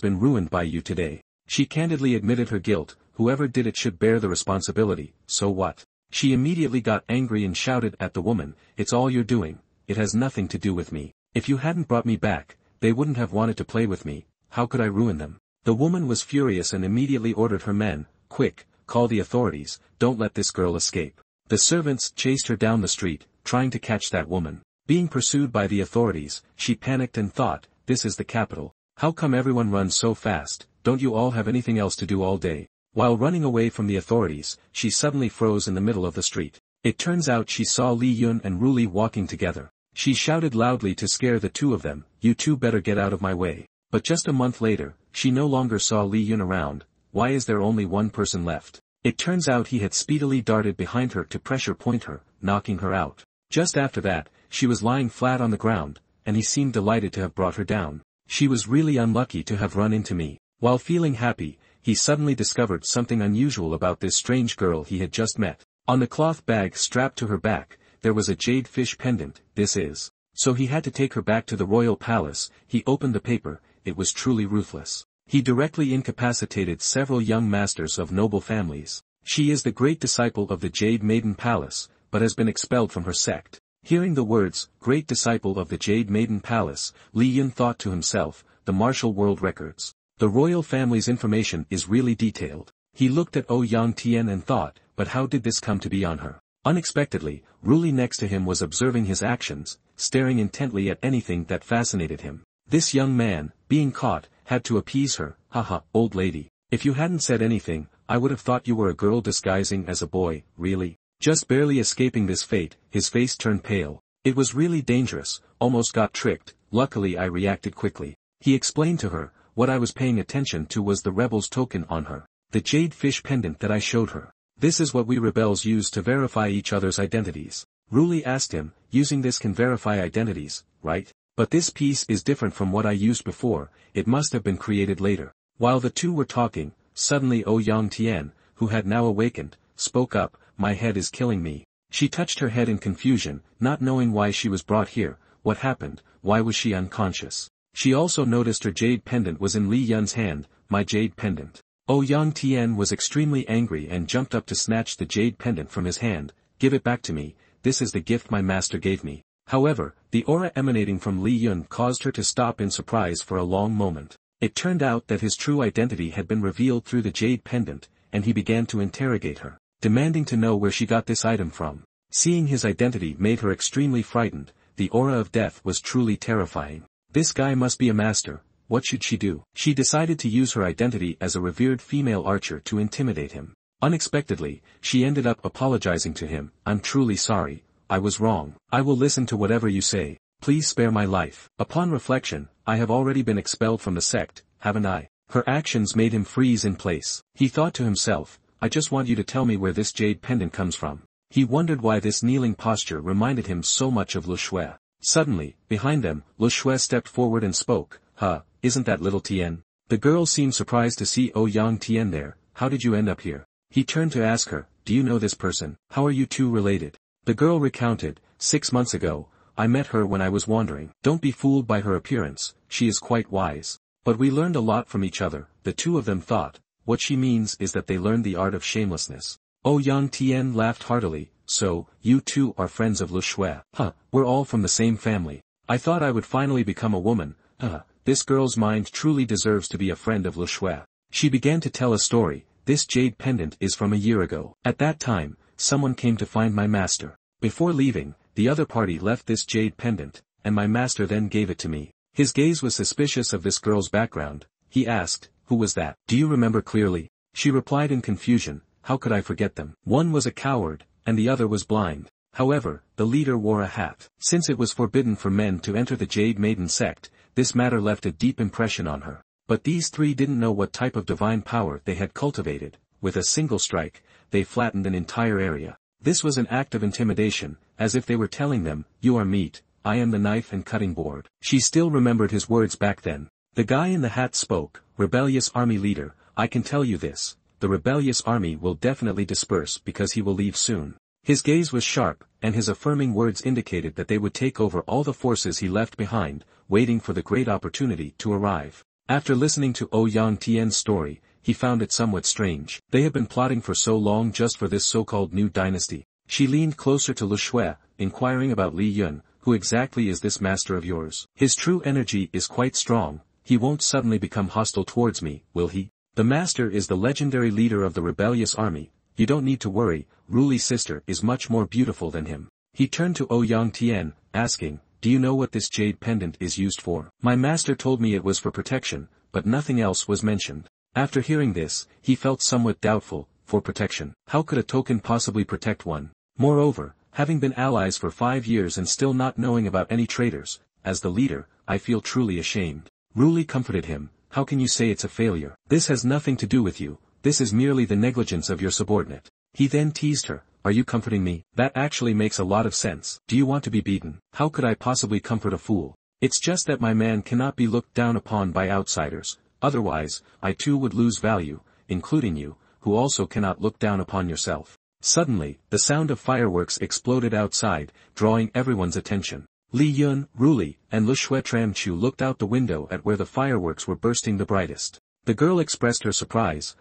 been ruined by you today. She candidly admitted her guilt, whoever did it should bear the responsibility, so what? She immediately got angry and shouted at the woman, it's all you're doing, it has nothing to do with me. If you hadn't brought me back, they wouldn't have wanted to play with me, how could I ruin them? The woman was furious and immediately ordered her men, quick, call the authorities, don't let this girl escape. The servants chased her down the street, trying to catch that woman. Being pursued by the authorities, she panicked and thought, this is the capital. How come everyone runs so fast, don't you all have anything else to do all day? While running away from the authorities, she suddenly froze in the middle of the street. It turns out she saw Li Yun and Ruli walking together. She shouted loudly to scare the two of them, you two better get out of my way. But just a month later, she no longer saw Li Yun around. Why is there only one person left? It turns out he had speedily darted behind her to pressure point her, knocking her out. Just after that, she was lying flat on the ground, and he seemed delighted to have brought her down. She was really unlucky to have run into me. While feeling happy, he suddenly discovered something unusual about this strange girl he had just met. On the cloth bag strapped to her back, there was a jade fish pendant, this is. So he had to take her back to the royal palace. He opened the paper, it was truly ruthless. He directly incapacitated several young masters of noble families. She is the great disciple of the Jade Maiden Palace, but has been expelled from her sect. Hearing the words, great disciple of the Jade Maiden Palace, Li Yun thought to himself, the martial world records. The royal family's information is really detailed. He looked at Ouyang Tian and thought, but how did this come to be on her? Unexpectedly, Ruli next to him was observing his actions, staring intently at anything that fascinated him. This young man, being caught, had to appease her, haha, old lady. If you hadn't said anything, I would have thought you were a girl disguising as a boy, really. Just barely escaping this fate, his face turned pale. It was really dangerous, almost got tricked, luckily I reacted quickly. He explained to her, what I was paying attention to was the rebel's token on her. The jade fish pendant that I showed her. This is what we rebels use to verify each other's identities. Ruli asked him, using this can verify identities, right? But this piece is different from what I used before, it must have been created later. While the two were talking, suddenly Ouyang Tian, who had now awakened, spoke up, my head is killing me. She touched her head in confusion, not knowing why she was brought here, what happened, why was she unconscious. She also noticed her jade pendant was in Li Yun's hand, my jade pendant. Ouyang Tian was extremely angry and jumped up to snatch the jade pendant from his hand, give it back to me, this is the gift my master gave me. However, the aura emanating from Li Yun caused her to stop in surprise for a long moment. It turned out that his true identity had been revealed through the jade pendant, and he began to interrogate her, demanding to know where she got this item from. Seeing his identity made her extremely frightened, the aura of death was truly terrifying. This guy must be a master, what should she do? She decided to use her identity as a revered female archer to intimidate him. Unexpectedly, she ended up apologizing to him, I'm truly sorry, I was wrong. I will listen to whatever you say. Please spare my life. Upon reflection, I have already been expelled from the sect, haven't I? Her actions made him freeze in place. He thought to himself, I just want you to tell me where this jade pendant comes from. He wondered why this kneeling posture reminded him so much of Lu Shui. Suddenly, behind them, Lu Shui stepped forward and spoke, isn't that little Tian? The girl seemed surprised to see Ouyang Tian there. How did you end up here? He turned to ask her, do you know this person? How are you two related? The girl recounted, 6 months ago, I met her when I was wandering. Don't be fooled by her appearance, she is quite wise. But we learned a lot from each other, the two of them thought. What she means is that they learned the art of shamelessness. Ouyang Tian laughed heartily, so, you two are friends of Lu Shui. We're all from the same family. I thought I would finally become a woman. This girl's mind truly deserves to be a friend of Lu Shui. She began to tell a story. This jade pendant is from a year ago. At that time, someone came to find my master. Before leaving, the other party left this jade pendant, and my master then gave it to me. His gaze was suspicious of this girl's background. He asked, who was that? Do you remember clearly? She replied in confusion, how could I forget them? One was a coward, and the other was blind. However, the leader wore a hat. Since it was forbidden for men to enter the Jade Maiden sect, this matter left a deep impression on her. But these three didn't know what type of divine power they had cultivated. With a single strike, they flattened an entire area. This was an act of intimidation, as if they were telling them, you are meat, I am the knife and cutting board. She still remembered his words back then. The guy in the hat spoke, rebellious army leader, I can tell you this, the rebellious army will definitely disperse because he will leave soon. His gaze was sharp, and his affirming words indicated that they would take over all the forces he left behind, waiting for the great opportunity to arrive. After listening to Ouyang Tian's story, he found it somewhat strange. They had been plotting for so long just for this so-called new dynasty. She leaned closer to Lu Shui, inquiring about Li Yun, who exactly is this master of yours? His true energy is quite strong, he won't suddenly become hostile towards me, will he? The master is the legendary leader of the rebellious army, you don't need to worry, Ruli's sister is much more beautiful than him. He turned to Ouyang Tian, asking, do you know what this jade pendant is used for? My master told me it was for protection, but nothing else was mentioned. After hearing this, he felt somewhat doubtful. For protection. How could a token possibly protect one? Moreover, having been allies for 5 years and still not knowing about any traitors, as the leader, I feel truly ashamed. Ruli comforted him, how can you say it's a failure? This has nothing to do with you, this is merely the negligence of your subordinate. He then teased her, are you comforting me? That actually makes a lot of sense. Do you want to be beaten? How could I possibly comfort a fool? It's just that my man cannot be looked down upon by outsiders, otherwise, I too would lose value, including you, who also cannot look down upon yourself. Suddenly, the sound of fireworks exploded outside, drawing everyone's attention. Li Yun, Ruli, and Lu Shui Tran-Chu looked out the window at where the fireworks were bursting the brightest. The girl expressed her surprise,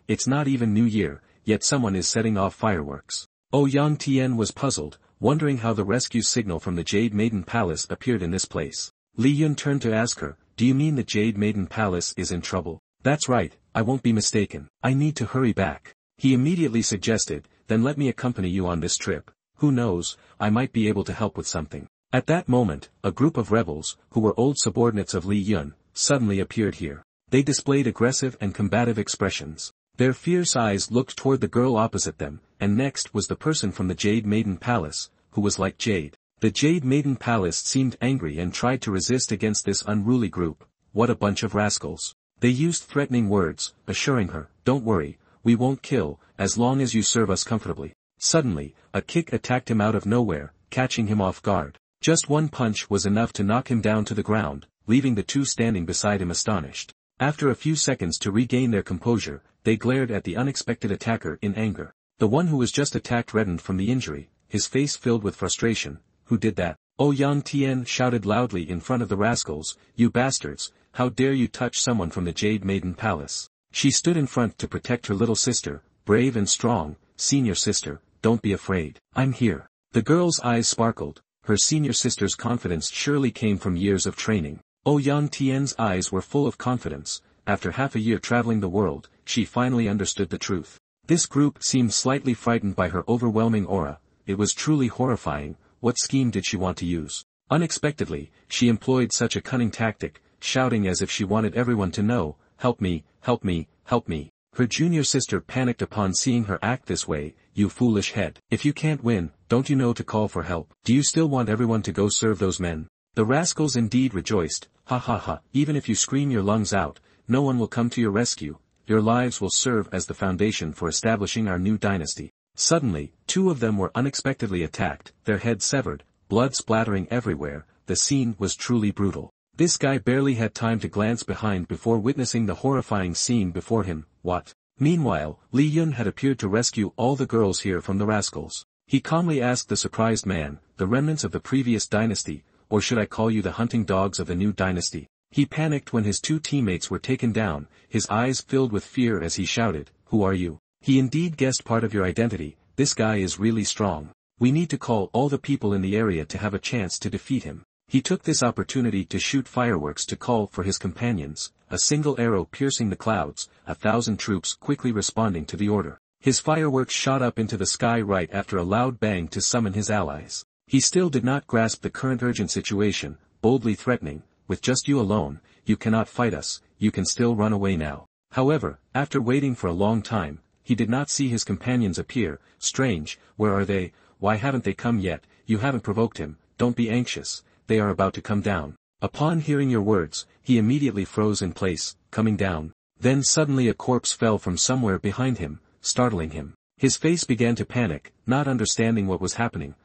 it's not even New Year, yet someone is setting off fireworks. Ouyang Tian was puzzled, wondering how the rescue signal from the Jade Maiden Palace appeared in this place. Li Yun turned to ask her, do you mean the Jade Maiden Palace is in trouble? That's right, I won't be mistaken. I need to hurry back. He immediately suggested, then let me accompany you on this trip. Who knows, I might be able to help with something. At that moment, a group of rebels, who were old subordinates of Li Yun, suddenly appeared here. They displayed aggressive and combative expressions. Their fierce eyes looked toward the girl opposite them, and next was the person from the Jade Maiden Palace, who was like jade. The Jade Maiden Palace seemed angry and tried to resist against this unruly group. What a bunch of rascals. They used threatening words, assuring her, don't worry, we won't kill, as long as you serve us comfortably. Suddenly, a kick attacked him out of nowhere, catching him off guard. Just one punch was enough to knock him down to the ground, leaving the two standing beside him astonished. After a few seconds to regain their composure, they glared at the unexpected attacker in anger. The one who was just attacked reddened from the injury, his face filled with frustration. Who did that? Ouyang Tian shouted loudly in front of the rascals, you bastards, how dare you touch someone from the Jade Maiden Palace? She stood in front to protect her little sister, brave and strong. Senior sister, don't be afraid, I'm here. The girl's eyes sparkled, her senior sister's confidence surely came from years of training. Ouyang Tian's eyes were full of confidence. After half a year traveling the world, she finally understood the truth. This group seemed slightly frightened by her overwhelming aura. It was truly horrifying. What scheme did she want to use? Unexpectedly, she employed such a cunning tactic, shouting as if she wanted everyone to know, help me, help me, help me. Her junior sister panicked upon seeing her act this way, you foolish head. If you can't win, don't you know to call for help? Do you still want everyone to go serve those men? The rascals indeed rejoiced, ha ha ha, even if you scream your lungs out, no one will come to your rescue, your lives will serve as the foundation for establishing our new dynasty. Suddenly, two of them were unexpectedly attacked, their heads severed, blood splattering everywhere. The scene was truly brutal. This guy barely had time to glance behind before witnessing the horrifying scene before him. What? Meanwhile, Li Yun had appeared to rescue all the girls here from the rascals. He calmly asked the surprised man, the remnants of the previous dynasty, or should I call you the hunting dogs of the new dynasty? He panicked when his two teammates were taken down, his eyes filled with fear as he shouted, who are you? He indeed guessed part of your identity. This guy is really strong. We need to call all the people in the area to have a chance to defeat him. He took this opportunity to shoot fireworks to call for his companions, a single arrow piercing the clouds, 1,000 troops quickly responding to the order. His fireworks shot up into the sky right after a loud bang to summon his allies. He still did not grasp the current urgent situation, boldly threatening, with just you alone, you cannot fight us, you can still run away now. However, after waiting for a long time, he did not see his companions appear. Strange, where are they? Why haven't they come yet? You haven't provoked him, don't be anxious, they are about to come down. Upon hearing your words, he immediately froze in place, coming down. Then suddenly a corpse fell from somewhere behind him, startling him. His face began to panic, not understanding what was happening.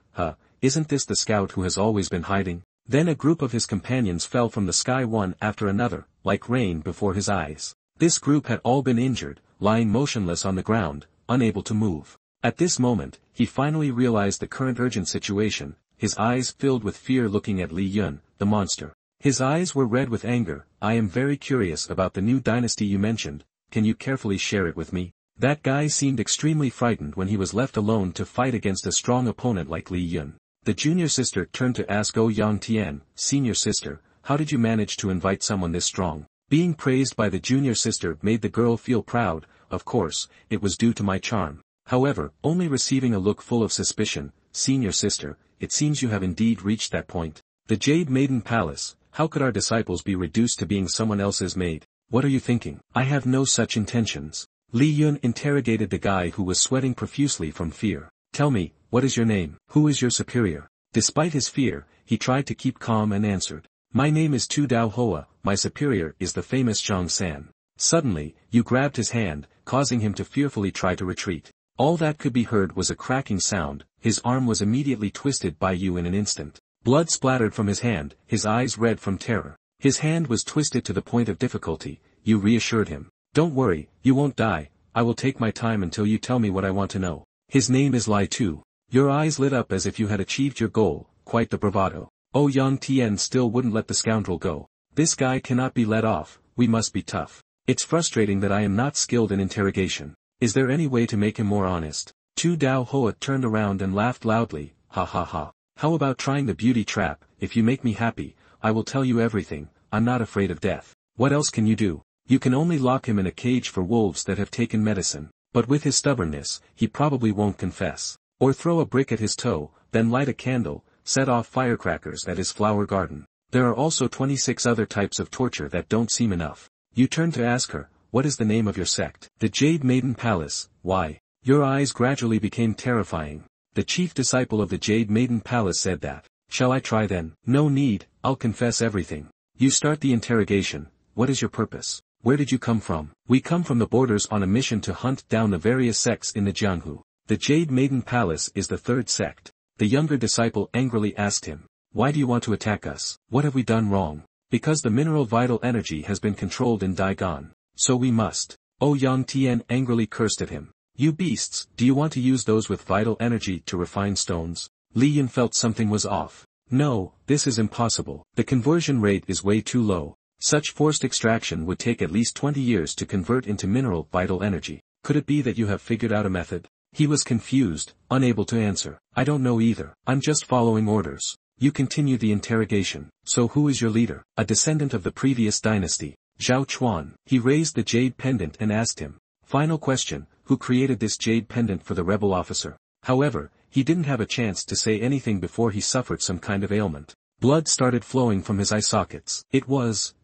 Isn't this the scout who has always been hiding? Then a group of his companions fell from the sky one after another, like rain before his eyes. This group had all been injured, lying motionless on the ground, unable to move. At this moment, he finally realized the current urgent situation, his eyes filled with fear looking at Li Yun, the monster. His eyes were red with anger. I am very curious about the new dynasty you mentioned, can you carefully share it with me? That guy seemed extremely frightened when he was left alone to fight against a strong opponent like Li Yun. The junior sister turned to ask Yang Tian, senior sister, how did you manage to invite someone this strong? Being praised by the junior sister made the girl feel proud. Of course, it was due to my charm. However, only receiving a look full of suspicion, senior sister, it seems you have indeed reached that point. The Jade Maiden Palace, how could our disciples be reduced to being someone else's maid? What are you thinking? I have no such intentions. Li Yun interrogated the guy who was sweating profusely from fear. Tell me, what is your name? Who is your superior? Despite his fear, he tried to keep calm and answered. My name is Tu Dao Hoa, my superior is the famous Zhang San. Suddenly, you grabbed his hand, causing him to fearfully try to retreat. All that could be heard was a cracking sound, his arm was immediately twisted by you in an instant. Blood splattered from his hand, his eyes red from terror. His hand was twisted to the point of difficulty. You reassured him. Don't worry, you won't die, I will take my time until you tell me what I want to know. His name is Lai Tu. Your eyes lit up as if you had achieved your goal, quite the bravado. Yang Tian still wouldn't let the scoundrel go. This guy cannot be let off, we must be tough. It's frustrating that I am not skilled in interrogation. Is there any way to make him more honest? Tu Dao Hoa turned around and laughed loudly, ha ha ha. How about trying the beauty trap? If you make me happy, I will tell you everything, I'm not afraid of death. What else can you do? You can only lock him in a cage for wolves that have taken medicine. But with his stubbornness, he probably won't confess. Or throw a brick at his toe, then light a candle, set off firecrackers at his flower garden. There are also 26 other types of torture that don't seem enough. You turn to ask her, what is the name of your sect? The Jade Maiden Palace. Why? Your eyes gradually became terrifying. The chief disciple of the Jade Maiden Palace said that. Shall I try then? No need, I'll confess everything. You start the interrogation. What is your purpose? Where did you come from? We come from the borders on a mission to hunt down the various sects in the Jianghu. The Jade Maiden Palace is the third sect. The younger disciple angrily asked him. Why do you want to attack us? What have we done wrong? Because the mineral vital energy has been controlled in Daigon. So we must. Yang Tian angrily cursed at him. You beasts, do you want to use those with vital energy to refine stones? Li Yun felt something was off. No, this is impossible. The conversion rate is way too low. Such forced extraction would take at least 20 years to convert into mineral vital energy. Could it be that you have figured out a method? He was confused, unable to answer. I don't know either. I'm just following orders. You continue the interrogation. So who is your leader? A descendant of the previous dynasty. Zhao Chuan. He raised the jade pendant and asked him. Final question, who created this jade pendant for the rebel officer? However, he didn't have a chance to say anything before he suffered some kind of ailment. Blood started flowing from his eye sockets. It was.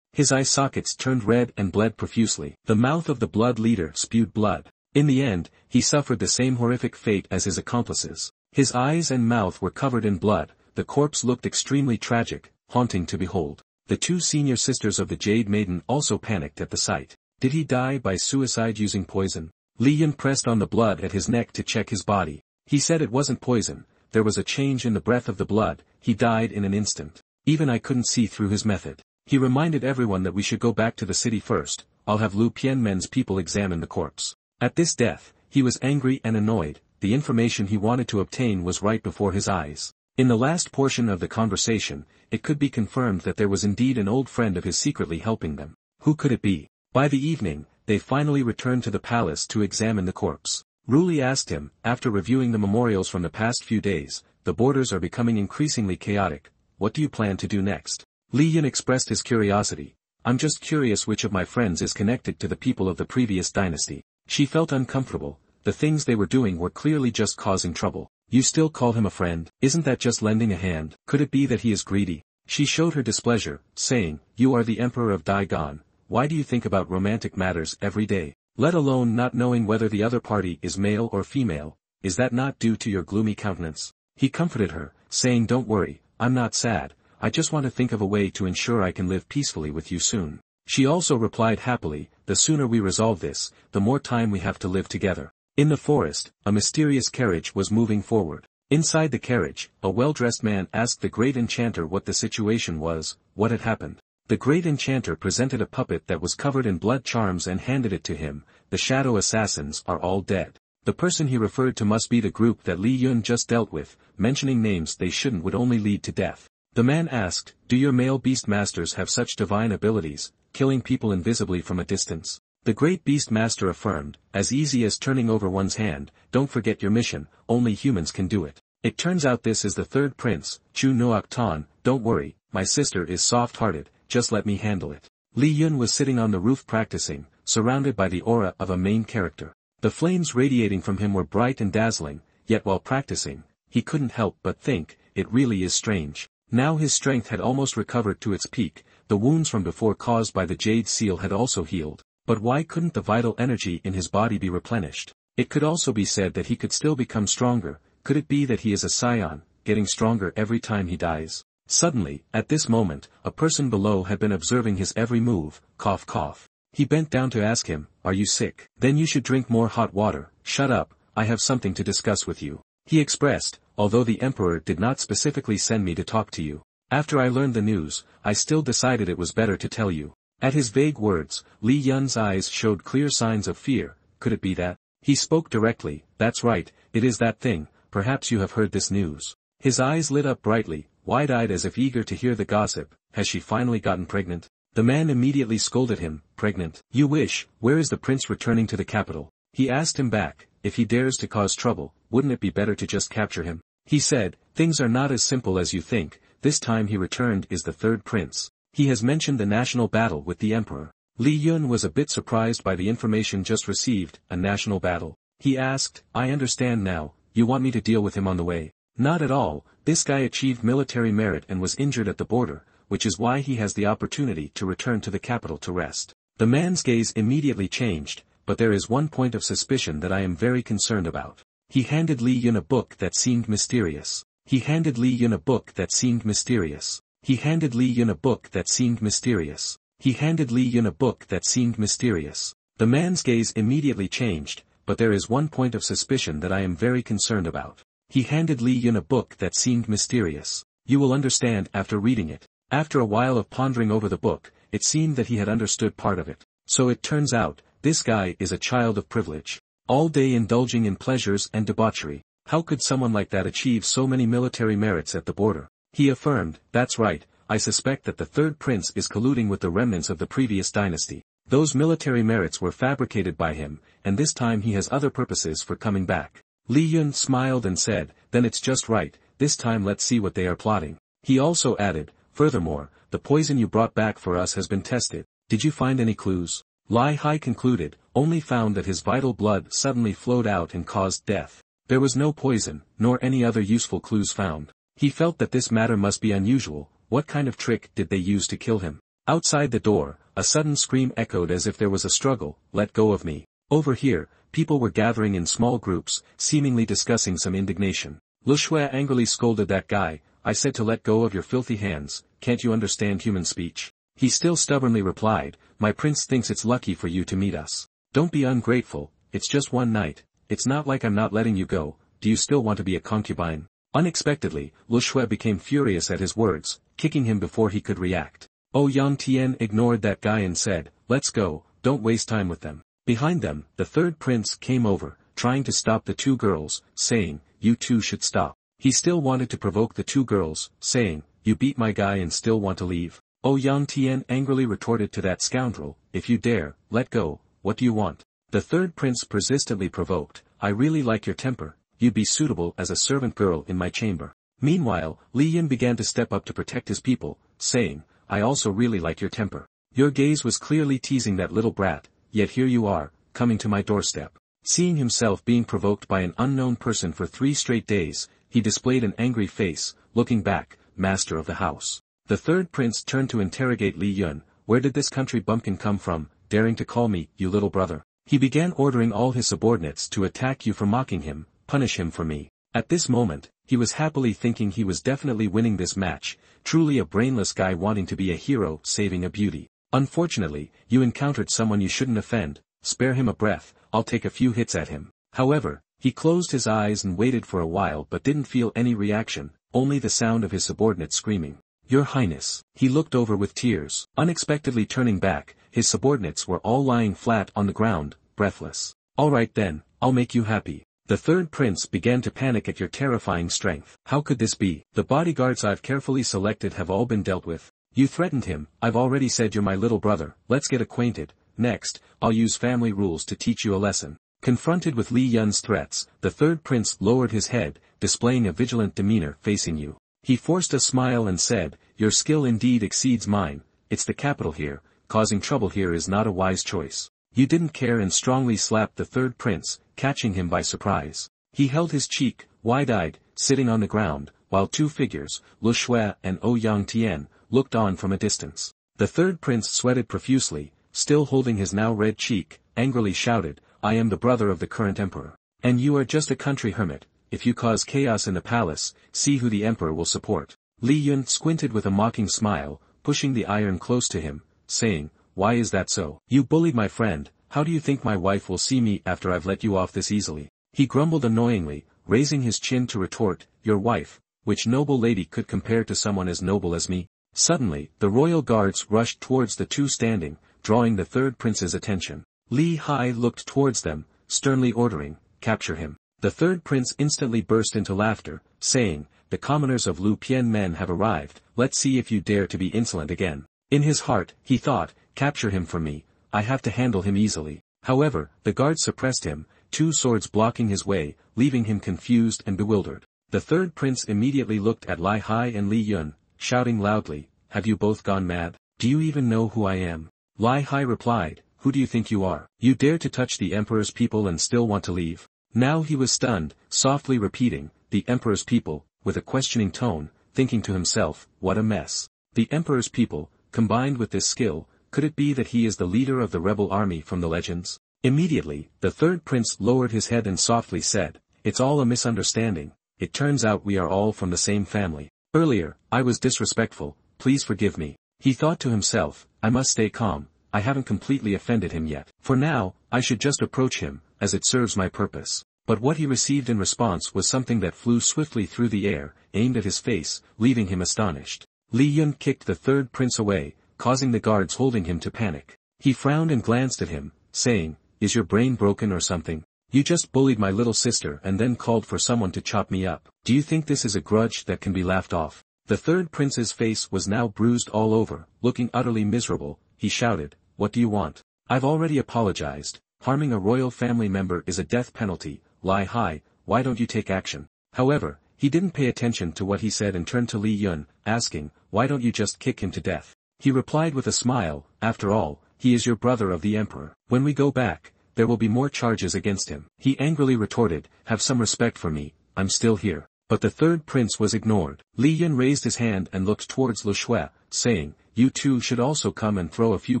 His eye sockets turned red and bled profusely. The mouth of the blood leader spewed blood. In the end, he suffered the same horrific fate as his accomplices. His eyes and mouth were covered in blood, the corpse looked extremely tragic, haunting to behold. The two senior sisters of the Jade Maiden also panicked at the sight. Did he die by suicide using poison? Li Yun pressed on the blood at his neck to check his body. He said it wasn't poison, there was a change in the breath of the blood, he died in an instant. Even I couldn't see through his method. He reminded everyone that we should go back to the city first. I'll have Lu Pianmen's people examine the corpse. At this death, he was angry and annoyed, the information he wanted to obtain was right before his eyes. In the last portion of the conversation, it could be confirmed that there was indeed an old friend of his secretly helping them. Who could it be? By the evening, they finally returned to the palace to examine the corpse. Ruli asked him, after reviewing the memorials from the past few days, the borders are becoming increasingly chaotic, what do you plan to do next? Li Yun expressed his curiosity. I'm just curious which of my friends is connected to the people of the previous dynasty. She felt uncomfortable, the things they were doing were clearly just causing trouble. You still call him a friend, isn't that just lending a hand? Could it be that he is greedy? She showed her displeasure, saying, you are the emperor of Daigon, why do you think about romantic matters every day? Let alone not knowing whether the other party is male or female, is that not due to your gloomy countenance? He comforted her, saying don't worry, I'm not sad, I just want to think of a way to ensure I can live peacefully with you soon. She also replied happily, the sooner we resolve this, the more time we have to live together. In the forest, a mysterious carriage was moving forward. Inside the carriage, a well-dressed man asked the great enchanter what the situation was, what had happened. The great enchanter presented a puppet that was covered in blood charms and handed it to him. The shadow assassins are all dead. The person he referred to must be the group that Li Yun just dealt with, mentioning names they shouldn't would only lead to death. The man asked, do your male beast masters have such divine abilities, killing people invisibly from a distance? The great beast master affirmed, as easy as turning over one's hand, don't forget your mission, only humans can do it. It turns out this is the third prince, Chu Noak Tan, don't worry, my sister is soft-hearted, just let me handle it. Li Yun was sitting on the roof practicing, surrounded by the aura of a main character. The flames radiating from him were bright and dazzling, yet while practicing, he couldn't help but think, it really is strange. Now his strength had almost recovered to its peak, the wounds from before caused by the jade seal had also healed. But why couldn't the vital energy in his body be replenished? It could also be said that he could still become stronger, could it be that he is a scion, getting stronger every time he dies? Suddenly, at this moment, a person below had been observing his every move, cough cough. He bent down to ask him, are you sick? Then you should drink more hot water. Shut up, I have something to discuss with you. He expressed, although the emperor did not specifically send me to talk to you. After I learned the news, I still decided it was better to tell you. At his vague words, Li Yun's eyes showed clear signs of fear. Could it be that? He spoke directly, that's right, it is that thing, perhaps you have heard this news. His eyes lit up brightly, wide-eyed as if eager to hear the gossip. Has she finally gotten pregnant? The man immediately scolded him, pregnant? You wish, where is the prince returning to the capital? He asked him back, if he dares to cause trouble, wouldn't it be better to just capture him? He said, things are not as simple as you think, this time he returned is the third prince. He has mentioned the national battle with the emperor. Li Yun was a bit surprised by the information just received, a national battle. He asked, I understand now, you want me to deal with him on the way? Not at all, this guy achieved military merit and was injured at the border, which is why he has the opportunity to return to the capital to rest. The man's gaze immediately changed, but there is one point of suspicion that I am very concerned about. He handed Li Yun a book that seemed mysterious. He handed Li Yun a book that seemed mysterious. He handed Li Yun a book that seemed mysterious. He handed Li Yun a book that seemed mysterious. The man's gaze immediately changed, but there is one point of suspicion that I am very concerned about. He handed Li Yun a book that seemed mysterious. You will understand after reading it. After a while of pondering over the book, it seemed that he had understood part of it. So it turns out, this guy is a child of privilege. All day indulging in pleasures and debauchery. How could someone like that achieve so many military merits at the border? He affirmed, that's right, I suspect that the third prince is colluding with the remnants of the previous dynasty. Those military merits were fabricated by him, and this time he has other purposes for coming back. Li Yun smiled and said, then it's just right, this time let's see what they are plotting. He also added, furthermore, the poison you brought back for us has been tested. Did you find any clues? Li Hai concluded, only found that his vital blood suddenly flowed out and caused death. There was no poison, nor any other useful clues found. He felt that this matter must be unusual. What kind of trick did they use to kill him? Outside the door, a sudden scream echoed as if there was a struggle. Let go of me. Over here, people were gathering in small groups, seemingly discussing some indignation. Lu Shui angrily scolded that guy. I said to let go of your filthy hands, can't you understand human speech? He still stubbornly replied, my prince thinks it's lucky for you to meet us. Don't be ungrateful, it's just one night, it's not like I'm not letting you go, do you still want to be a concubine? Unexpectedly, Lu Shui became furious at his words, kicking him before he could react. Yang Tian ignored that guy and said, let's go, don't waste time with them. Behind them, the third prince came over, trying to stop the two girls, saying, you two should stop. He still wanted to provoke the two girls, saying, you beat my guy and still want to leave. Yang Tian angrily retorted to that scoundrel, if you dare, let go, what do you want? The third prince persistently provoked, I really like your temper, you'd be suitable as a servant girl in my chamber. Meanwhile, Li Yin began to step up to protect his people, saying, I also really like your temper. Your gaze was clearly teasing that little brat, yet here you are, coming to my doorstep. Seeing himself being provoked by an unknown person for 3 straight days, he displayed an angry face, looking back, master of the house. The third prince turned to interrogate Li Yun, where did this country bumpkin come from, daring to call me, you little brother? He began ordering all his subordinates to attack you for mocking him, punish him for me. At this moment, he was happily thinking he was definitely winning this match, truly a brainless guy wanting to be a hero saving a beauty. Unfortunately, you encountered someone you shouldn't offend, spare him a breath, I'll take a few hits at him. However, he closed his eyes and waited for a while but didn't feel any reaction, only the sound of his subordinate screaming. Your Highness. He looked over with tears. Unexpectedly turning back, his subordinates were all lying flat on the ground, breathless. All right then, I'll make you happy. The third prince began to panic at your terrifying strength. How could this be? The bodyguards I've carefully selected have all been dealt with. You threatened him, I've already said you're my little brother, let's get acquainted. Next, I'll use family rules to teach you a lesson. Confronted with Li Yun's threats, the third prince lowered his head, displaying a vigilant demeanor facing you. He forced a smile and said, your skill indeed exceeds mine, it's the capital here, causing trouble here is not a wise choice. You didn't care and strongly slapped the third prince, catching him by surprise. He held his cheek, wide-eyed, sitting on the ground, while two figures, Lu Shui and Yang Tian, looked on from a distance. The third prince sweated profusely, still holding his now red cheek, angrily shouted, I am the brother of the current emperor. And you are just a country hermit, if you cause chaos in the palace, see who the emperor will support. Li Yun squinted with a mocking smile, pushing the iron close to him, saying, why is that so? You bullied my friend, how do you think my wife will see me after I've let you off this easily? He grumbled annoyingly, raising his chin to retort, your wife, which noble lady could compare to someone as noble as me? Suddenly, the royal guards rushed towards the two standing, drawing the third prince's attention. Li Hai looked towards them, sternly ordering, capture him. The third prince instantly burst into laughter, saying, the commoners of Lu Pian men have arrived, let's see if you dare to be insolent again. In his heart, he thought, capture him for me, I have to handle him easily. However, the guards suppressed him, 2 swords blocking his way, leaving him confused and bewildered. The third prince immediately looked at Li Hai and Li Yun, shouting loudly, have you both gone mad? Do you even know who I am? Li Hai replied, who do you think you are? You dare to touch the emperor's people and still want to leave? Now he was stunned, softly repeating, the emperor's people, with a questioning tone, thinking to himself, what a mess. The emperor's people, combined with this skill, could it be that he is the leader of the rebel army from the legends? Immediately, the third prince lowered his head and softly said, it's all a misunderstanding, it turns out we are all from the same family. Earlier, I was disrespectful, please forgive me. He thought to himself, I must stay calm, I haven't completely offended him yet. For now, I should just approach him, as it serves my purpose. But what he received in response was something that flew swiftly through the air, aimed at his face, leaving him astonished. Li Yun kicked the third prince away, causing the guards holding him to panic. He frowned and glanced at him, saying, is your brain broken or something? You just bullied my little sister and then called for someone to chop me up. Do you think this is a grudge that can be laughed off? The third prince's face was now bruised all over, looking utterly miserable. He shouted, what do you want? I've already apologized, harming a royal family member is a death penalty. Li Hai, why don't you take action? However, he didn't pay attention to what he said and turned to Li Yun, asking, why don't you just kick him to death? He replied with a smile, after all, he is your brother of the emperor. When we go back, there will be more charges against him. He angrily retorted, have some respect for me, I'm still here. But the third prince was ignored. Li Yun raised his hand and looked towards Lu Shui, saying, you two should also come and throw a few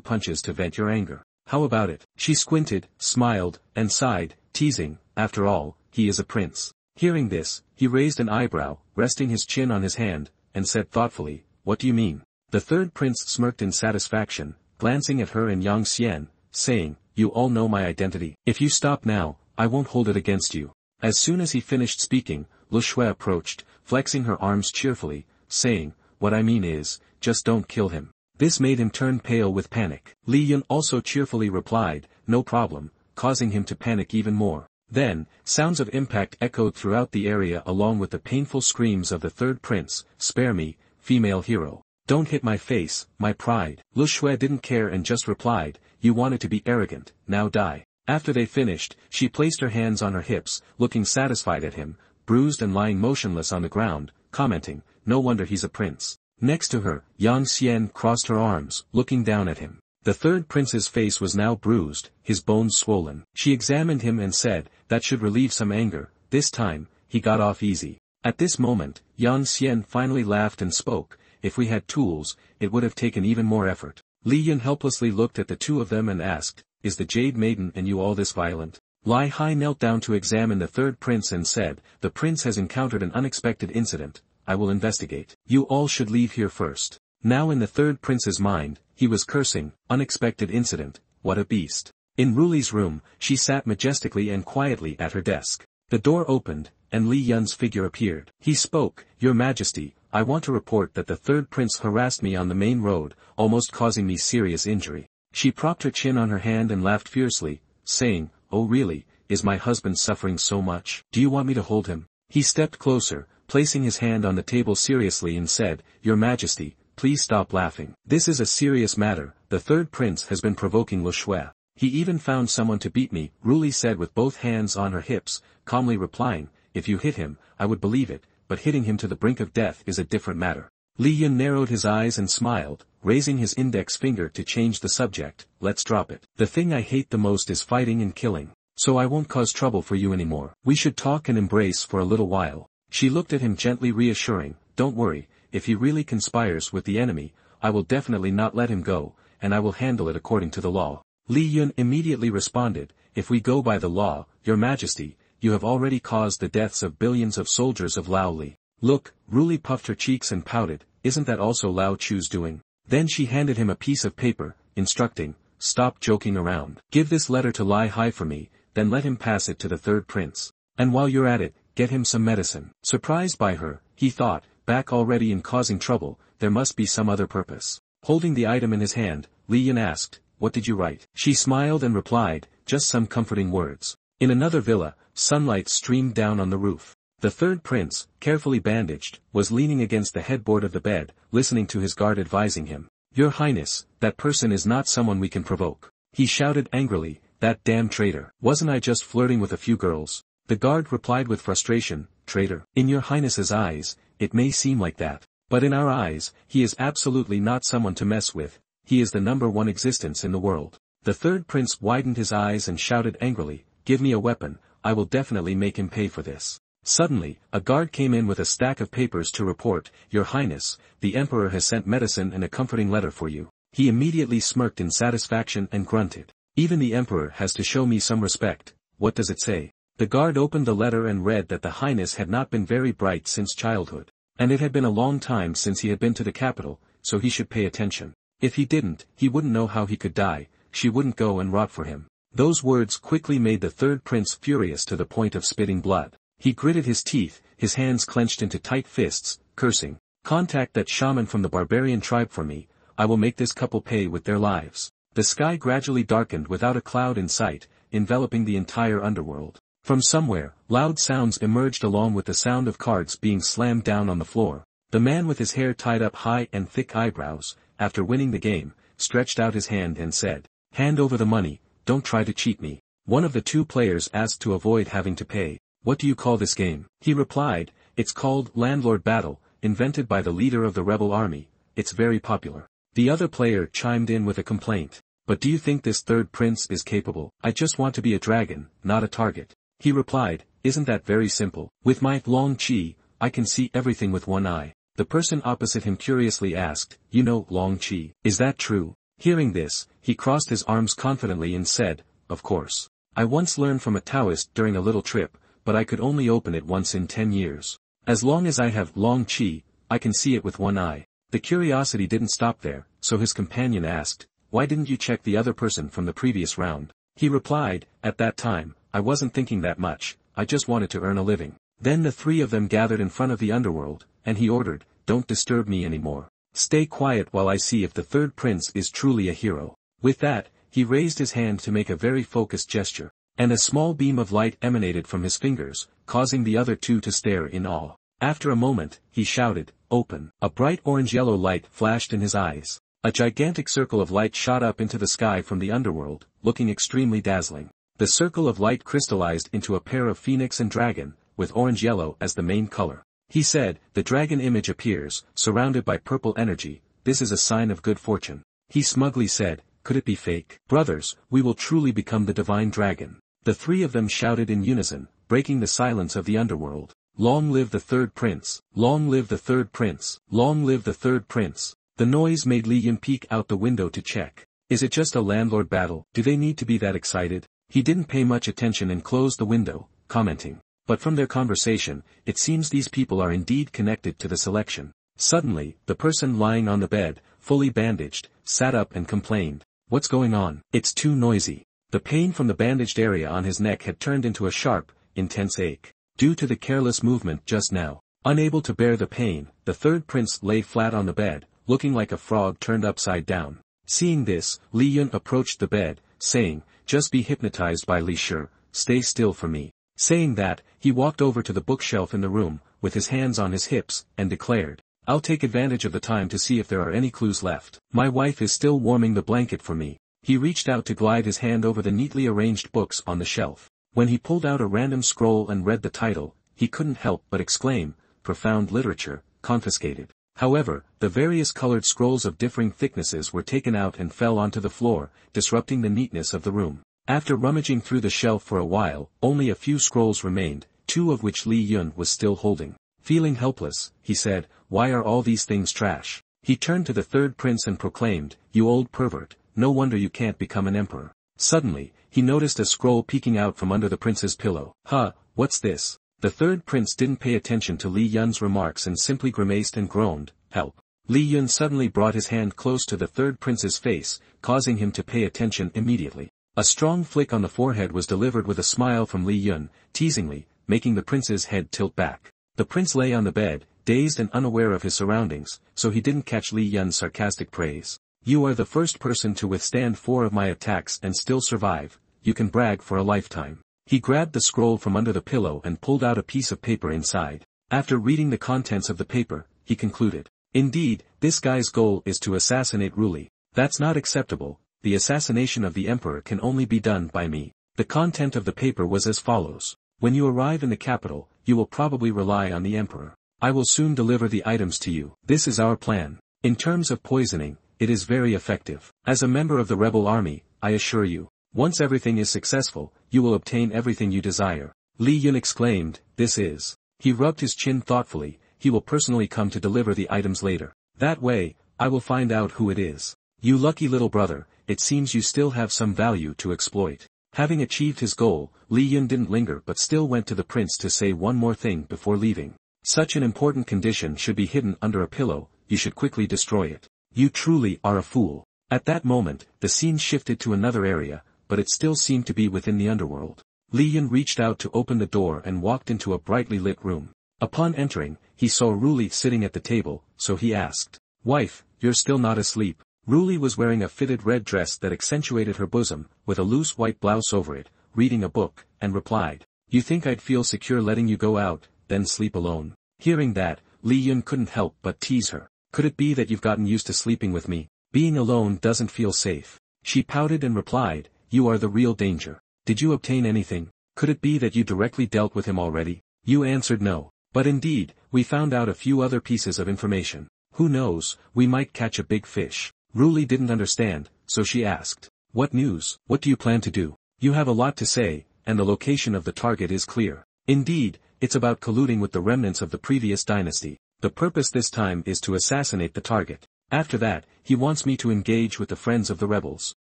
punches to vent your anger. How about it? She squinted, smiled, and sighed, teasing, after all, he is a prince. Hearing this, he raised an eyebrow, resting his chin on his hand, and said thoughtfully, "What do you mean?" The third prince smirked in satisfaction, glancing at her and Yang Xian, saying, "You all know my identity. If you stop now, I won't hold it against you." As soon as he finished speaking, Lu Shui approached, flexing her arms cheerfully, saying, "What I mean is, just don't kill him." This made him turn pale with panic. Li Yun also cheerfully replied, "No problem," causing him to panic even more. Then, sounds of impact echoed throughout the area along with the painful screams of the third prince, "Spare me, female hero. Don't hit my face, my pride." Lu Shui didn't care and just replied, "You wanted to be arrogant, now die." After they finished, she placed her hands on her hips, looking satisfied at him, bruised and lying motionless on the ground, commenting, "No wonder he's a prince." Next to her, Yang Xian crossed her arms, looking down at him. The third prince's face was now bruised, his bones swollen. She examined him and said, "That should relieve some anger. This time, he got off easy." At this moment, Yang Xian finally laughed and spoke, "If we had tools, it would have taken even more effort." Li Yun helplessly looked at the two of them and asked, "Is the Jade Maiden and you all this violent?" Lai Hai knelt down to examine the third prince and said, "The prince has encountered an unexpected incident. I will investigate. You all should leave here first." Now in the third prince's mind, he was cursing, "Unexpected incident, what a beast." In Ruli's room, she sat majestically and quietly at her desk. The door opened, and Li Yun's figure appeared. He spoke, "Your Majesty, I want to report that the third prince harassed me on the main road, almost causing me serious injury." She propped her chin on her hand and laughed fiercely, saying, "Oh really, is my husband suffering so much? Do you want me to hold him?" He stepped closer, placing his hand on the table seriously and said, "Your Majesty, please stop laughing. This is a serious matter. The third prince has been provoking Lu Shui. He even found someone to beat me," Ruli said with both hands on her hips, calmly replying, "If you hit him, I would believe it, but hitting him to the brink of death is a different matter." Li Yun narrowed his eyes and smiled, raising his index finger to change the subject, "Let's drop it. The thing I hate the most is fighting and killing. So I won't cause trouble for you anymore. We should talk and embrace for a little while." She looked at him gently reassuring, "Don't worry, if he really conspires with the enemy, I will definitely not let him go, and I will handle it according to the law." Li Yun immediately responded, "If we go by the law, Your Majesty, you have already caused the deaths of billions of soldiers of Lao Li." "Look," Ruli puffed her cheeks and pouted, "isn't that also Lao Chu's doing?" Then she handed him a piece of paper, instructing, "Stop joking around. Give this letter to Lai Hai for me, then let him pass it to the third prince. And while you're at it, get him some medicine." Surprised by her, he thought, back already in causing trouble, there must be some other purpose. Holding the item in his hand, Li Yun asked, "What did you write?" She smiled and replied, "Just some comforting words." In another villa, sunlight streamed down on the roof. The third prince, carefully bandaged, was leaning against the headboard of the bed, listening to his guard advising him. "Your Highness, that person is not someone we can provoke." He shouted angrily, "That damn traitor. Wasn't I just flirting with a few girls?" The guard replied with frustration, "Traitor. In your Highness's eyes, it may seem like that. But in our eyes, he is absolutely not someone to mess with. He is the number one existence in the world." The third prince widened his eyes and shouted angrily, "Give me a weapon, I will definitely make him pay for this." Suddenly, a guard came in with a stack of papers to report, "Your Highness, the Emperor has sent medicine and a comforting letter for you." He immediately smirked in satisfaction and grunted, "Even the Emperor has to show me some respect. What does it say?" The guard opened the letter and read that the Highness had not been very bright since childhood. And it had been a long time since he had been to the capital, so he should pay attention. If he didn't, he wouldn't know how he could die, she wouldn't go and rot for him. Those words quickly made the third prince furious to the point of spitting blood. He gritted his teeth, his hands clenched into tight fists, cursing, "Contact that shaman from the barbarian tribe for me, I will make this couple pay with their lives." The sky gradually darkened without a cloud in sight, enveloping the entire underworld. From somewhere, loud sounds emerged along with the sound of cards being slammed down on the floor. The man with his hair tied up high and thick eyebrows, after winning the game, stretched out his hand and said, "Hand over the money, don't try to cheat me." One of the two players asked to avoid having to pay, "What do you call this game?" He replied, "It's called Landlord Battle, invented by the leader of the rebel army. It's very popular." The other player chimed in with a complaint, "But do you think this third prince is capable? I just want to be a dragon, not a target." He replied, "Isn't that very simple? With my long chi, I can see everything with one eye." The person opposite him curiously asked, "You know long chi? Is that true?" Hearing this, he crossed his arms confidently and said, "Of course. I once learned from a Taoist during a little trip, but I could only open it once in 10 years. As long as I have long qi, I can see it with one eye. The curiosity didn't stop there, so his companion asked, "Why didn't you check the other person from the previous round?" He replied, "At that time, I wasn't thinking that much, I just wanted to earn a living." Then the three of them gathered in front of the underworld, and he ordered, "Don't disturb me anymore. Stay quiet while I see if the third prince is truly a hero." With that, he raised his hand to make a very focused gesture, and a small beam of light emanated from his fingers, causing the other two to stare in awe. After a moment, he shouted, "Open." A bright orange-yellow light flashed in his eyes. A gigantic circle of light shot up into the sky from the underworld, looking extremely dazzling. The circle of light crystallized into a pair of phoenix and dragon, with orange-yellow as the main color. He said, "The dragon image appears, surrounded by purple energy, this is a sign of good fortune." He smugly said, "Could it be fake? Brothers, we will truly become the divine dragon." The three of them shouted in unison, breaking the silence of the underworld. "Long live the third prince! Long live the third prince! Long live the third prince!" The noise made Li Yun peek out the window to check. Is it just a landlord battle? Do they need to be that excited? He didn't pay much attention and closed the window, commenting. But from their conversation, it seems these people are indeed connected to the selection. Suddenly, the person lying on the bed, fully bandaged, sat up and complained. "What's going on? It's too noisy." The pain from the bandaged area on his neck had turned into a sharp, intense ache. Due to the careless movement just now. Unable to bear the pain, the third prince lay flat on the bed, looking like a frog turned upside down. Seeing this, Li Yun approached the bed, saying, "Just be hypnotized by Li Shi, stay still for me." Saying that, he walked over to the bookshelf in the room, with his hands on his hips, and declared, "I'll take advantage of the time to see if there are any clues left. My wife is still warming the blanket for me." He reached out to glide his hand over the neatly arranged books on the shelf. When he pulled out a random scroll and read the title, he couldn't help but exclaim, "Profound literature, confiscated." However, the various colored scrolls of differing thicknesses were taken out and fell onto the floor, disrupting the neatness of the room. After rummaging through the shelf for a while, only a few scrolls remained, two of which Li Yun was still holding. Feeling helpless, he said, "Why are all these things trash?" He turned to the third prince and proclaimed, "You old pervert, no wonder you can't become an emperor." Suddenly, he noticed a scroll peeking out from under the prince's pillow. "Huh, what's this?" The third prince didn't pay attention to Li Yun's remarks and simply grimaced and groaned, "Help." Li Yun suddenly brought his hand close to the third prince's face, causing him to pay attention immediately. A strong flick on the forehead was delivered with a smile from Li Yun, teasingly, making the prince's head tilt back. The prince lay on the bed, dazed and unaware of his surroundings, so he didn't catch Li Yun's sarcastic praise. "You are the first person to withstand 4 of my attacks and still survive, you can brag for a lifetime." He grabbed the scroll from under the pillow and pulled out a piece of paper inside. After reading the contents of the paper, he concluded, "Indeed, this guy's goal is to assassinate Ruli. That's not acceptable, the assassination of the emperor can only be done by me." The content of the paper was as follows. "When you arrive in the capital, you will probably rely on the emperor. I will soon deliver the items to you. This is our plan. In terms of poisoning, it is very effective. As a member of the rebel army, I assure you, once everything is successful, you will obtain everything you desire." Li Yun exclaimed, "This is." He rubbed his chin thoughtfully, "He will personally come to deliver the items later. That way, I will find out who it is. You lucky little brother, it seems you still have some value to exploit." Having achieved his goal, Li Yun didn't linger but still went to the prince to say one more thing before leaving. "Such an important condition should be hidden under a pillow, you should quickly destroy it. You truly are a fool." At that moment, the scene shifted to another area, but it still seemed to be within the underworld. Li Yun reached out to open the door and walked into a brightly lit room. Upon entering, he saw Ruli sitting at the table, so he asked, "Wife, you're still not asleep?" Ruli was wearing a fitted red dress that accentuated her bosom, with a loose white blouse over it, reading a book, and replied, "You think I'd feel secure letting you go out, then sleep alone?" Hearing that, Li Yun couldn't help but tease her. "Could it be that you've gotten used to sleeping with me? Being alone doesn't feel safe." She pouted and replied, "You are the real danger. Did you obtain anything? Could it be that you directly dealt with him already?" You answered no. "But indeed, we found out a few other pieces of information. Who knows, we might catch a big fish." Ruli didn't understand, so she asked, "What news? What do you plan to do? You have a lot to say, and the location of the target is clear. Indeed, it's about colluding with the remnants of the previous dynasty. The purpose this time is to assassinate the target. After that, he wants me to engage with the friends of the rebels.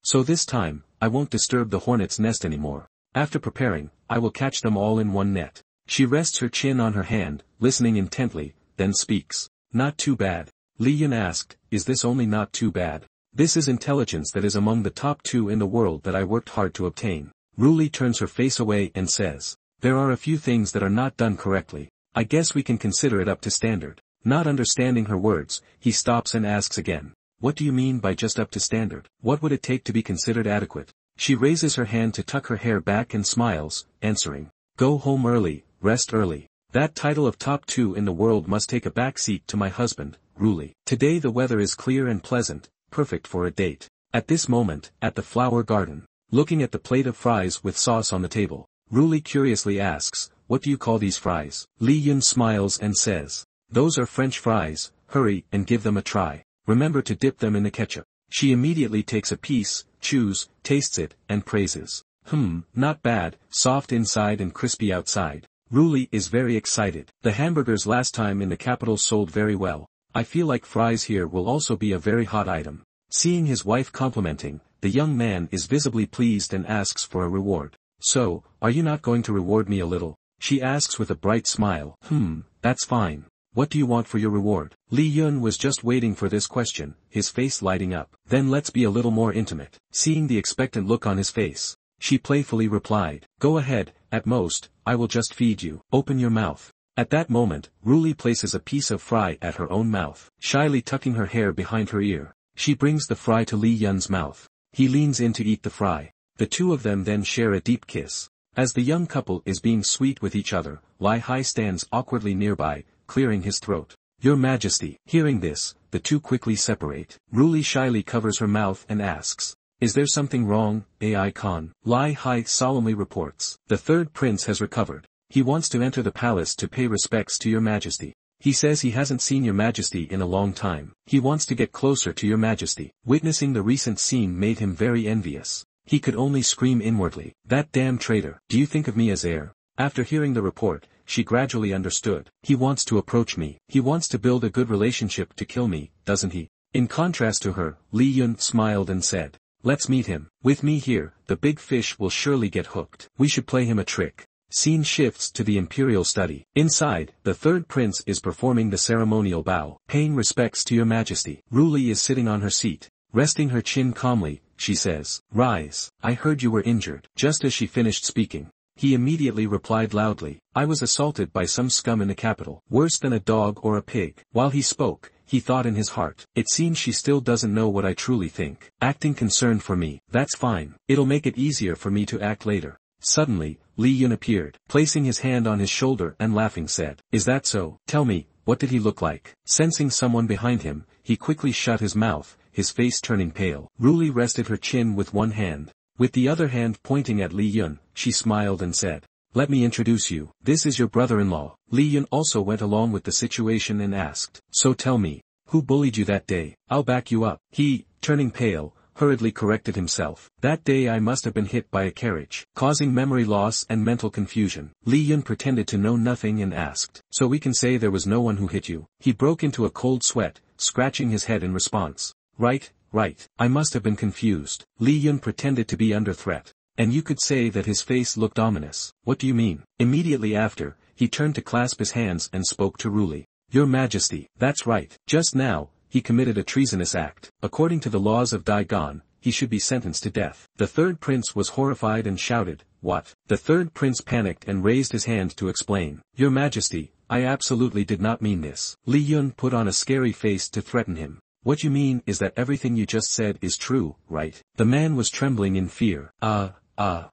So this time, I won't disturb the hornet's nest anymore. After preparing, I will catch them all in one net." She rests her chin on her hand, listening intently, then speaks. Not too bad. Li Yun asked, is this only not too bad? This is intelligence that is among the top 2 in the world that I worked hard to obtain. Ruli turns her face away and says, there are a few things that are not done correctly. I guess we can consider it up to standard. Not understanding her words, he stops and asks again. What do you mean by just up to standard? What would it take to be considered adequate? She raises her hand to tuck her hair back and smiles, answering. Go home early, rest early. That title of top 2 in the world must take a back seat to my husband, Ruli. Today the weather is clear and pleasant, perfect for a date. At this moment, at the flower garden, looking at the plate of fries with sauce on the table, Ruli curiously asks, what do you call these fries? Li Yun smiles and says, those are French fries, hurry and give them a try. Remember to dip them in the ketchup. She immediately takes a piece, chews, tastes it, and praises. Not bad, soft inside and crispy outside. Ruli is very excited. The hamburgers last time in the capital sold very well. I feel like fries here will also be a very hot item. Seeing his wife complimenting, the young man is visibly pleased and asks for a reward. So, are you not going to reward me a little? She asks with a bright smile. That's fine. What do you want for your reward? Li Yun was just waiting for this question, his face lighting up. Then let's be a little more intimate. Seeing the expectant look on his face, she playfully replied. Go ahead, at most, I will just feed you. Open your mouth. At that moment, Ruli places a piece of fry at her own mouth, shyly tucking her hair behind her ear. She brings the fry to Li Yun's mouth. He leans in to eat the fry. The two of them then share a deep kiss. As the young couple is being sweet with each other, Li Hai stands awkwardly nearby, clearing his throat. Your Majesty. Hearing this, the two quickly separate. Ruli shyly covers her mouth and asks, is there something wrong, Ai Khan? Li Hai solemnly reports. The third prince has recovered. He wants to enter the palace to pay respects to your Majesty. He says he hasn't seen your Majesty in a long time. He wants to get closer to your Majesty. Witnessing the recent scene made him very envious. He could only scream inwardly, that damn traitor. Do you think of me as heir? After hearing the report, she gradually understood. He wants to approach me. He wants to build a good relationship to kill me, doesn't he? In contrast to her, Li Yun smiled and said, let's meet him. With me here, the big fish will surely get hooked. We should play him a trick. Scene shifts to the imperial study. Inside, the third prince is performing the ceremonial bow. Paying respects to your Majesty. Ruli is sitting on her seat. Resting her chin calmly, she says, rise. I heard you were injured. Just as she finished speaking, he immediately replied loudly, I was assaulted by some scum in the capital. Worse than a dog or a pig. While he spoke, he thought in his heart, it seems she still doesn't know what I truly think. Acting concerned for me, that's fine. It'll make it easier for me to act later. Suddenly, Li Yun appeared, placing his hand on his shoulder and laughing said, is that so? Tell me, what did he look like? Sensing someone behind him, he quickly shut his mouth, his face turning pale. Ruli rested her chin with one hand. With the other hand pointing at Li Yun, she smiled and said, let me introduce you. This is your brother-in-law. Li Yun also went along with the situation and asked, so tell me, who bullied you that day? I'll back you up. He, turning pale, hurriedly corrected himself. That day I must have been hit by a carriage, causing memory loss and mental confusion. Li Yun pretended to know nothing and asked, so we can say there was no one who hit you? He broke into a cold sweat, scratching his head in response. Right. I must have been confused. Li Yun pretended to be under threat. And you could say that his face looked ominous. What do you mean? Immediately after, he turned to clasp his hands and spoke to Ruli. Your Majesty. That's right. Just now, he committed a treasonous act. According to the laws of Daigon, he should be sentenced to death. The third prince was horrified and shouted, what? The third prince panicked and raised his hand to explain. Your Majesty, I absolutely did not mean this. Li Yun put on a scary face to threaten him. What you mean is that everything you just said is true, right? The man was trembling in fear.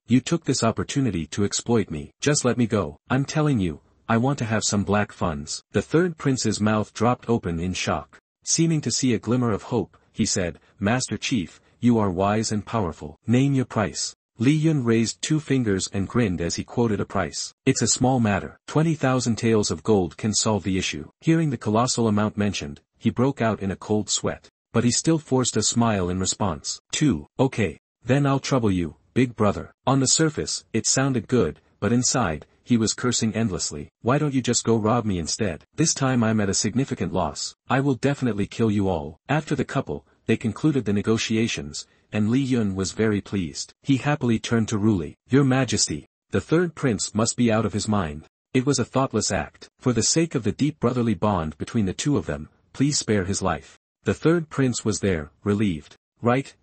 You took this opportunity to exploit me. Just let me go. I'm telling you, I want to have some black funds. The third prince's mouth dropped open in shock. Seeming to see a glimmer of hope, he said, Master Chief, you are wise and powerful. Name your price. Li Yun raised two fingers and grinned as he quoted a price. It's a small matter. 20,000 taels of gold can solve the issue. Hearing the colossal amount mentioned, he broke out in a cold sweat. But he still forced a smile in response. 2. Okay. Then I'll trouble you, big brother. On the surface, it sounded good, but inside, he was cursing endlessly. Why don't you just go rob me instead? This time I'm at a significant loss. I will definitely kill you all. After the couple, they concluded the negotiations, and Li Yun was very pleased. He happily turned to Ruli. Your Majesty, the third prince must be out of his mind. It was a thoughtless act. For the sake of the deep brotherly bond between the two of them, please spare his life. The third prince was there, relieved. Right.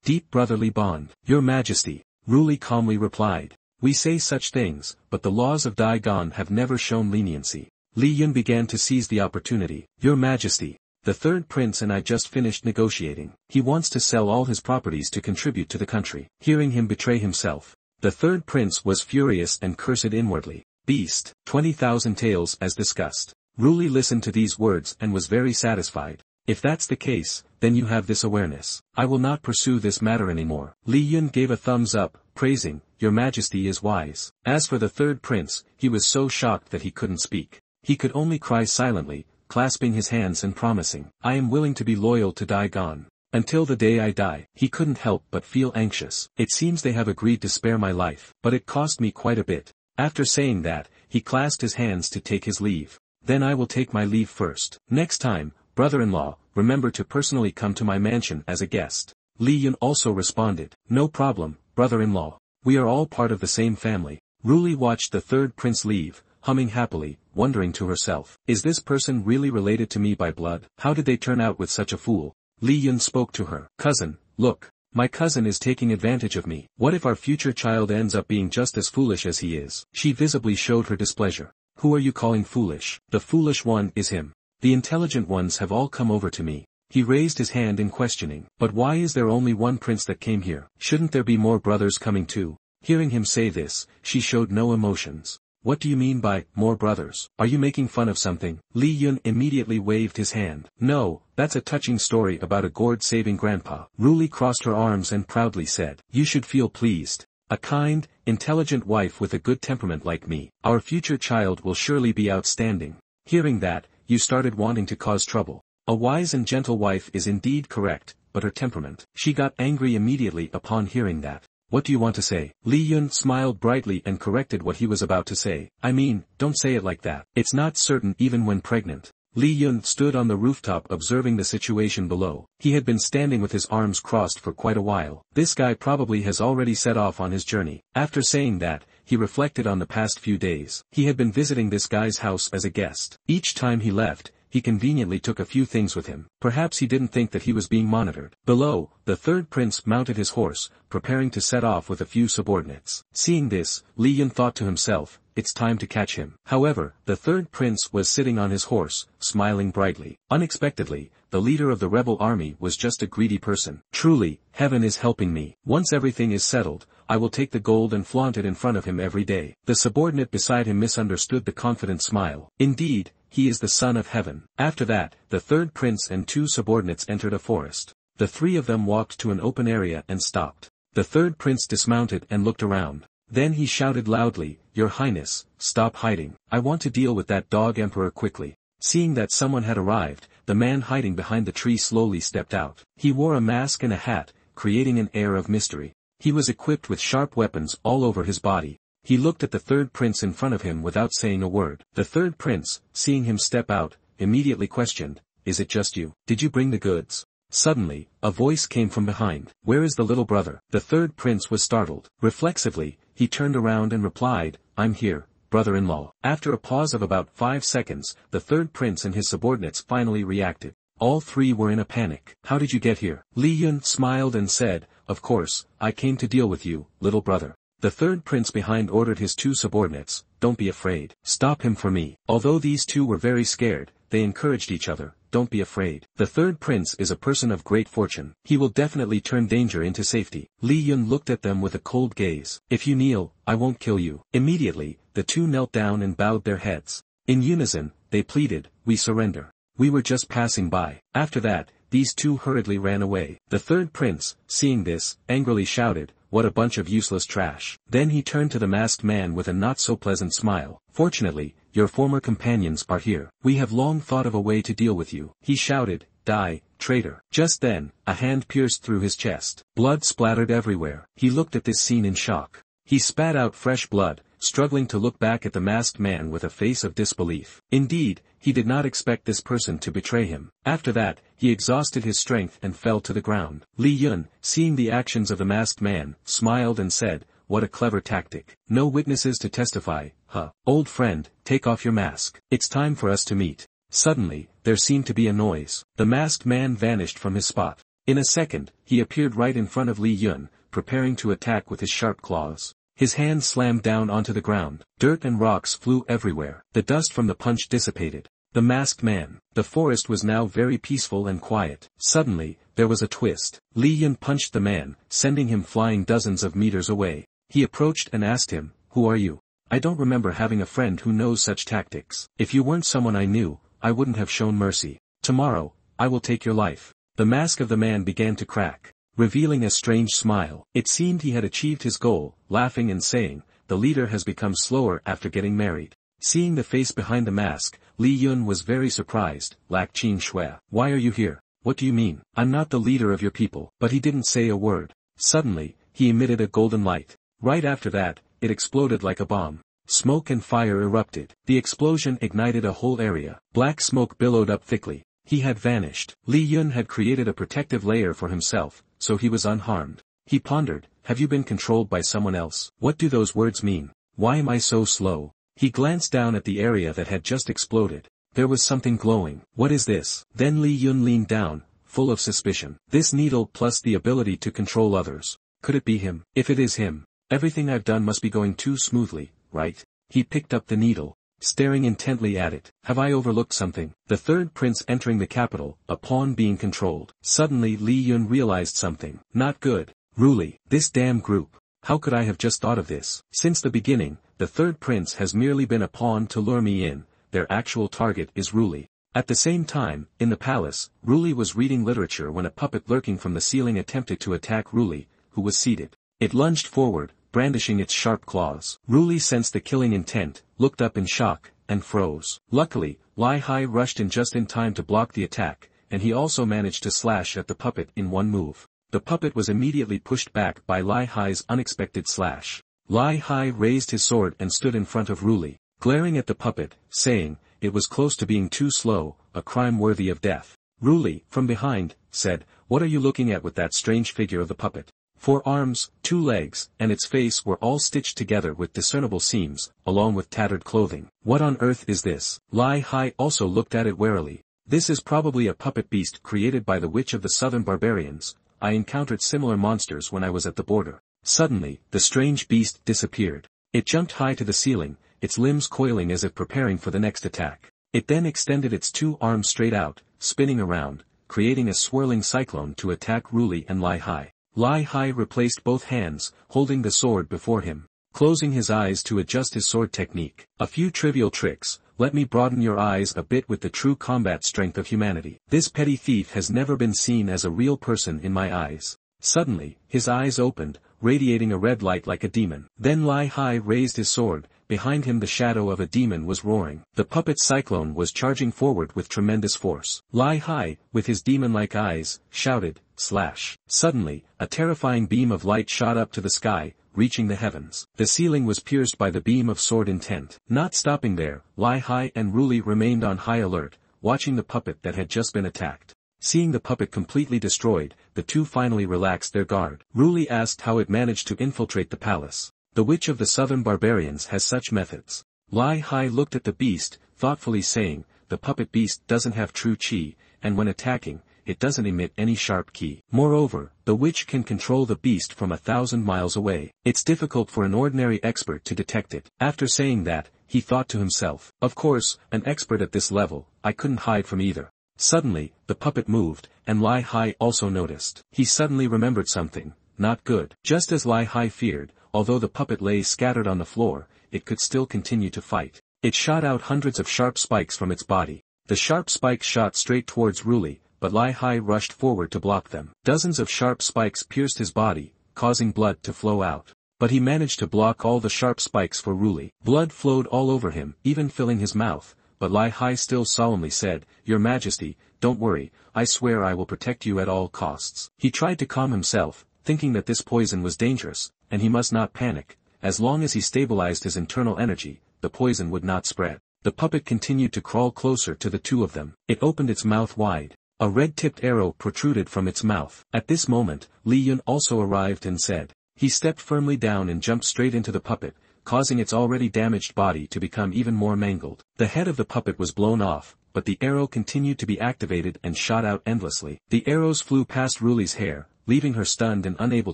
Deep brotherly bond. Your Majesty, Ruli calmly replied. We say such things, but the laws of Daigon have never shown leniency. Li Yun began to seize the opportunity. Your Majesty, the third prince and I just finished negotiating. He wants to sell all his properties to contribute to the country. Hearing him betray himself, the third prince was furious and cursed inwardly. Beast, 20,000 taels as discussed. Ruli listened to these words and was very satisfied. If that's the case, then you have this awareness. I will not pursue this matter anymore. Li Yun gave a thumbs up, praising, Your Majesty is wise. As for the third prince, he was so shocked that he couldn't speak. He could only cry silently, clasping his hands and promising, I am willing to be loyal to Daigon. Until the day I die. He couldn't help but feel anxious. It seems they have agreed to spare my life, but it cost me quite a bit. After saying that, he clasped his hands to take his leave. Then I will take my leave first. Next time, brother-in-law, remember to personally come to my mansion as a guest. Li Yun also responded, No problem, brother-in-law. We are all part of the same family. Ruli watched the third prince leave, humming happily, wondering to herself, is this person really related to me by blood? How did they turn out with such a fool? Li Yun spoke to her. Cousin, look. My cousin is taking advantage of me. What if our future child ends up being just as foolish as he is? She visibly showed her displeasure. Who are you calling foolish? The foolish one is him. The intelligent ones have all come over to me. He raised his hand in questioning. But why is there only one prince that came here? Shouldn't there be more brothers coming too? Hearing him say this, she showed no emotions. What do you mean by, more brothers? Are you making fun of something? Li Yun immediately waved his hand. No, that's a touching story about a gourd saving grandpa. Ruli crossed her arms and proudly said, You should feel pleased. A kind, intelligent wife with a good temperament like me. Our future child will surely be outstanding. Hearing that, you started wanting to cause trouble. A wise and gentle wife is indeed correct, but her temperament. She got angry immediately upon hearing that. What do you want to say? Li Yun smiled brightly and corrected what he was about to say. I mean, don't say it like that. It's not certain even when pregnant. Li Yun stood on the rooftop observing the situation below. He had been standing with his arms crossed for quite a while. This guy probably has already set off on his journey. After saying that, he reflected on the past few days. He had been visiting this guy's house as a guest. Each time he left, he conveniently took a few things with him. Perhaps he didn't think that he was being monitored. Below, the third prince mounted his horse, preparing to set off with a few subordinates. Seeing this, Li Yun thought to himself, it's time to catch him. However, the third prince was sitting on his horse, smiling brightly. Unexpectedly, the leader of the rebel army was just a greedy person. Truly, heaven is helping me. Once everything is settled, I will take the gold and flaunt it in front of him every day. The subordinate beside him misunderstood the confident smile. Indeed, he is the son of heaven. After that, the third prince and two subordinates entered a forest. The three of them walked to an open area and stopped. The third prince dismounted and looked around. Then he shouted loudly, Your Highness, stop hiding. I want to deal with that dog emperor quickly. Seeing that someone had arrived, the man hiding behind the tree slowly stepped out. He wore a mask and a hat, creating an air of mystery. He was equipped with sharp weapons all over his body. He looked at the third prince in front of him without saying a word. The third prince, seeing him step out, immediately questioned, Is it just you? Did you bring the goods? Suddenly, a voice came from behind. Where is the little brother? The third prince was startled. Reflexively, he turned around and replied, I'm here, brother-in-law. After a pause of about 5 seconds, the third prince and his subordinates finally reacted. All three were in a panic. How did you get here? Li Yun smiled and said, Of course, I came to deal with you, little brother. The third prince behind ordered his two subordinates, Don't be afraid. Stop him for me. Although these two were very scared, they encouraged each other, Don't be afraid. The third prince is a person of great fortune. He will definitely turn danger into safety. Li Yun looked at them with a cold gaze. If you kneel, I won't kill you. Immediately, the two knelt down and bowed their heads. In unison, they pleaded, We surrender. We were just passing by. After that, these two hurriedly ran away. The third prince, seeing this, angrily shouted, What a bunch of useless trash. Then he turned to the masked man with a not-so-pleasant smile. Fortunately, your former companions are here. We have long thought of a way to deal with you. He shouted, Die, traitor. Just then, a hand pierced through his chest. Blood splattered everywhere. He looked at this scene in shock. He spat out fresh blood, struggling to look back at the masked man with a face of disbelief. Indeed, he did not expect this person to betray him. After that, he exhausted his strength and fell to the ground. Li Yun, seeing the actions of the masked man, smiled and said, what a clever tactic. No witnesses to testify, huh? Old friend, take off your mask. It's time for us to meet. Suddenly, there seemed to be a noise. The masked man vanished from his spot. In a second, he appeared right in front of Li Yun, preparing to attack with his sharp claws. His hand slammed down onto the ground. Dirt and rocks flew everywhere. The dust from the punch dissipated. The masked man. The forest was now very peaceful and quiet. Suddenly, there was a twist. Li Yun punched the man, sending him flying dozens of meters away. He approached and asked him, "Who are you? I don't remember having a friend who knows such tactics. If you weren't someone I knew, I wouldn't have shown mercy. Tomorrow, I will take your life." The mask of the man began to crack, revealing a strange smile. It seemed he had achieved his goal, laughing and saying, "The leader has become slower after getting married." Seeing the face behind the mask, Li Yun was very surprised. "Lak Qing Shui, why are you here? What do you mean? I'm not the leader of your people." But he didn't say a word. Suddenly, he emitted a golden light. Right after that, it exploded like a bomb. Smoke and fire erupted. The explosion ignited a whole area. Black smoke billowed up thickly. He had vanished. Li Yun had created a protective layer for himself, so he was unharmed. He pondered, "Have you been controlled by someone else? What do those words mean? Why am I so slow?" He glanced down at the area that had just exploded. There was something glowing. "What is this?" Then Li Yun leaned down, full of suspicion. "This needle plus the ability to control others. Could it be him? If it is him, everything I've done must be going too smoothly, right?" He picked up the needle, staring intently at it. "Have I overlooked something?" The third prince entering the capital, a pawn being controlled. Suddenly Li Yun realized something. Not good. Ruli, this damn group. How could I have just thought of this? Since the beginning, the third prince has merely been a pawn to lure me in. Their actual target is Ruli. At the same time, in the palace, Ruli was reading literature when a puppet lurking from the ceiling attempted to attack Ruli, who was seated. It lunged forward, brandishing its sharp claws. Ruli sensed the killing intent, looked up in shock, and froze. Luckily, Lai Hai rushed in just in time to block the attack, and he also managed to slash at the puppet in one move. The puppet was immediately pushed back by Lai Hai's unexpected slash. Lai Hai raised his sword and stood in front of Ruli, glaring at the puppet, saying, "It was close to being too slow, a crime worthy of death." Ruli, from behind, said, "What are you looking at with that strange figure of the puppet? 4 arms, 2 legs, and its face were all stitched together with discernible seams, along with tattered clothing. What on earth is this?" Lai Hai also looked at it warily. "This is probably a puppet beast created by the witch of the southern barbarians. I encountered similar monsters when I was at the border." Suddenly, the strange beast disappeared. It jumped high to the ceiling, its limbs coiling as if preparing for the next attack. It then extended its 2 arms straight out, spinning around, creating a swirling cyclone to attack Ruli and Lai Hai. Lai Hai replaced both hands, holding the sword before him, closing his eyes to adjust his sword technique. "A few trivial tricks, let me broaden your eyes a bit with the true combat strength of humanity. This petty thief has never been seen as a real person in my eyes." Suddenly, his eyes opened, radiating a red light like a demon. Then Lai Hai raised his sword. Behind him the shadow of a demon was roaring. The puppet cyclone was charging forward with tremendous force. Lai Hai, with his demon-like eyes, shouted, "Slash!" Suddenly, a terrifying beam of light shot up to the sky, reaching the heavens. The ceiling was pierced by the beam of sword intent. Not stopping there, Lai Hai and Ruli remained on high alert, watching the puppet that had just been attacked. Seeing the puppet completely destroyed, the two finally relaxed their guard. Ruli asked how it managed to infiltrate the palace. "The witch of the southern barbarians has such methods." Lai Hai looked at the beast, thoughtfully saying, "The puppet beast doesn't have true qi, and when attacking, it doesn't emit any sharp qi. Moreover, the witch can control the beast from 1,000 miles away. It's difficult for an ordinary expert to detect it." After saying that, he thought to himself, "Of course, an expert at this level, I couldn't hide from either." Suddenly, the puppet moved, and Lai Hai also noticed. He suddenly remembered something, not good. Just as Lai Hai feared, although the puppet lay scattered on the floor, it could still continue to fight. It shot out hundreds of sharp spikes from its body. The sharp spikes shot straight towards Ruli, but Lai Hai rushed forward to block them. Dozens of sharp spikes pierced his body, causing blood to flow out. But he managed to block all the sharp spikes for Ruli. Blood flowed all over him, even filling his mouth. But Lai Hai still solemnly said, "Your Majesty, don't worry, I swear I will protect you at all costs." He tried to calm himself, thinking that this poison was dangerous, and he must not panic. As long as he stabilized his internal energy, the poison would not spread. The puppet continued to crawl closer to the two of them. It opened its mouth wide. A red-tipped arrow protruded from its mouth. At this moment, Li Yun also arrived and said, He stepped firmly down and jumped straight into the puppet, causing its already damaged body to become even more mangled. The head of the puppet was blown off, but the arrow continued to be activated and shot out endlessly. The arrows flew past Ruli's hair, leaving her stunned and unable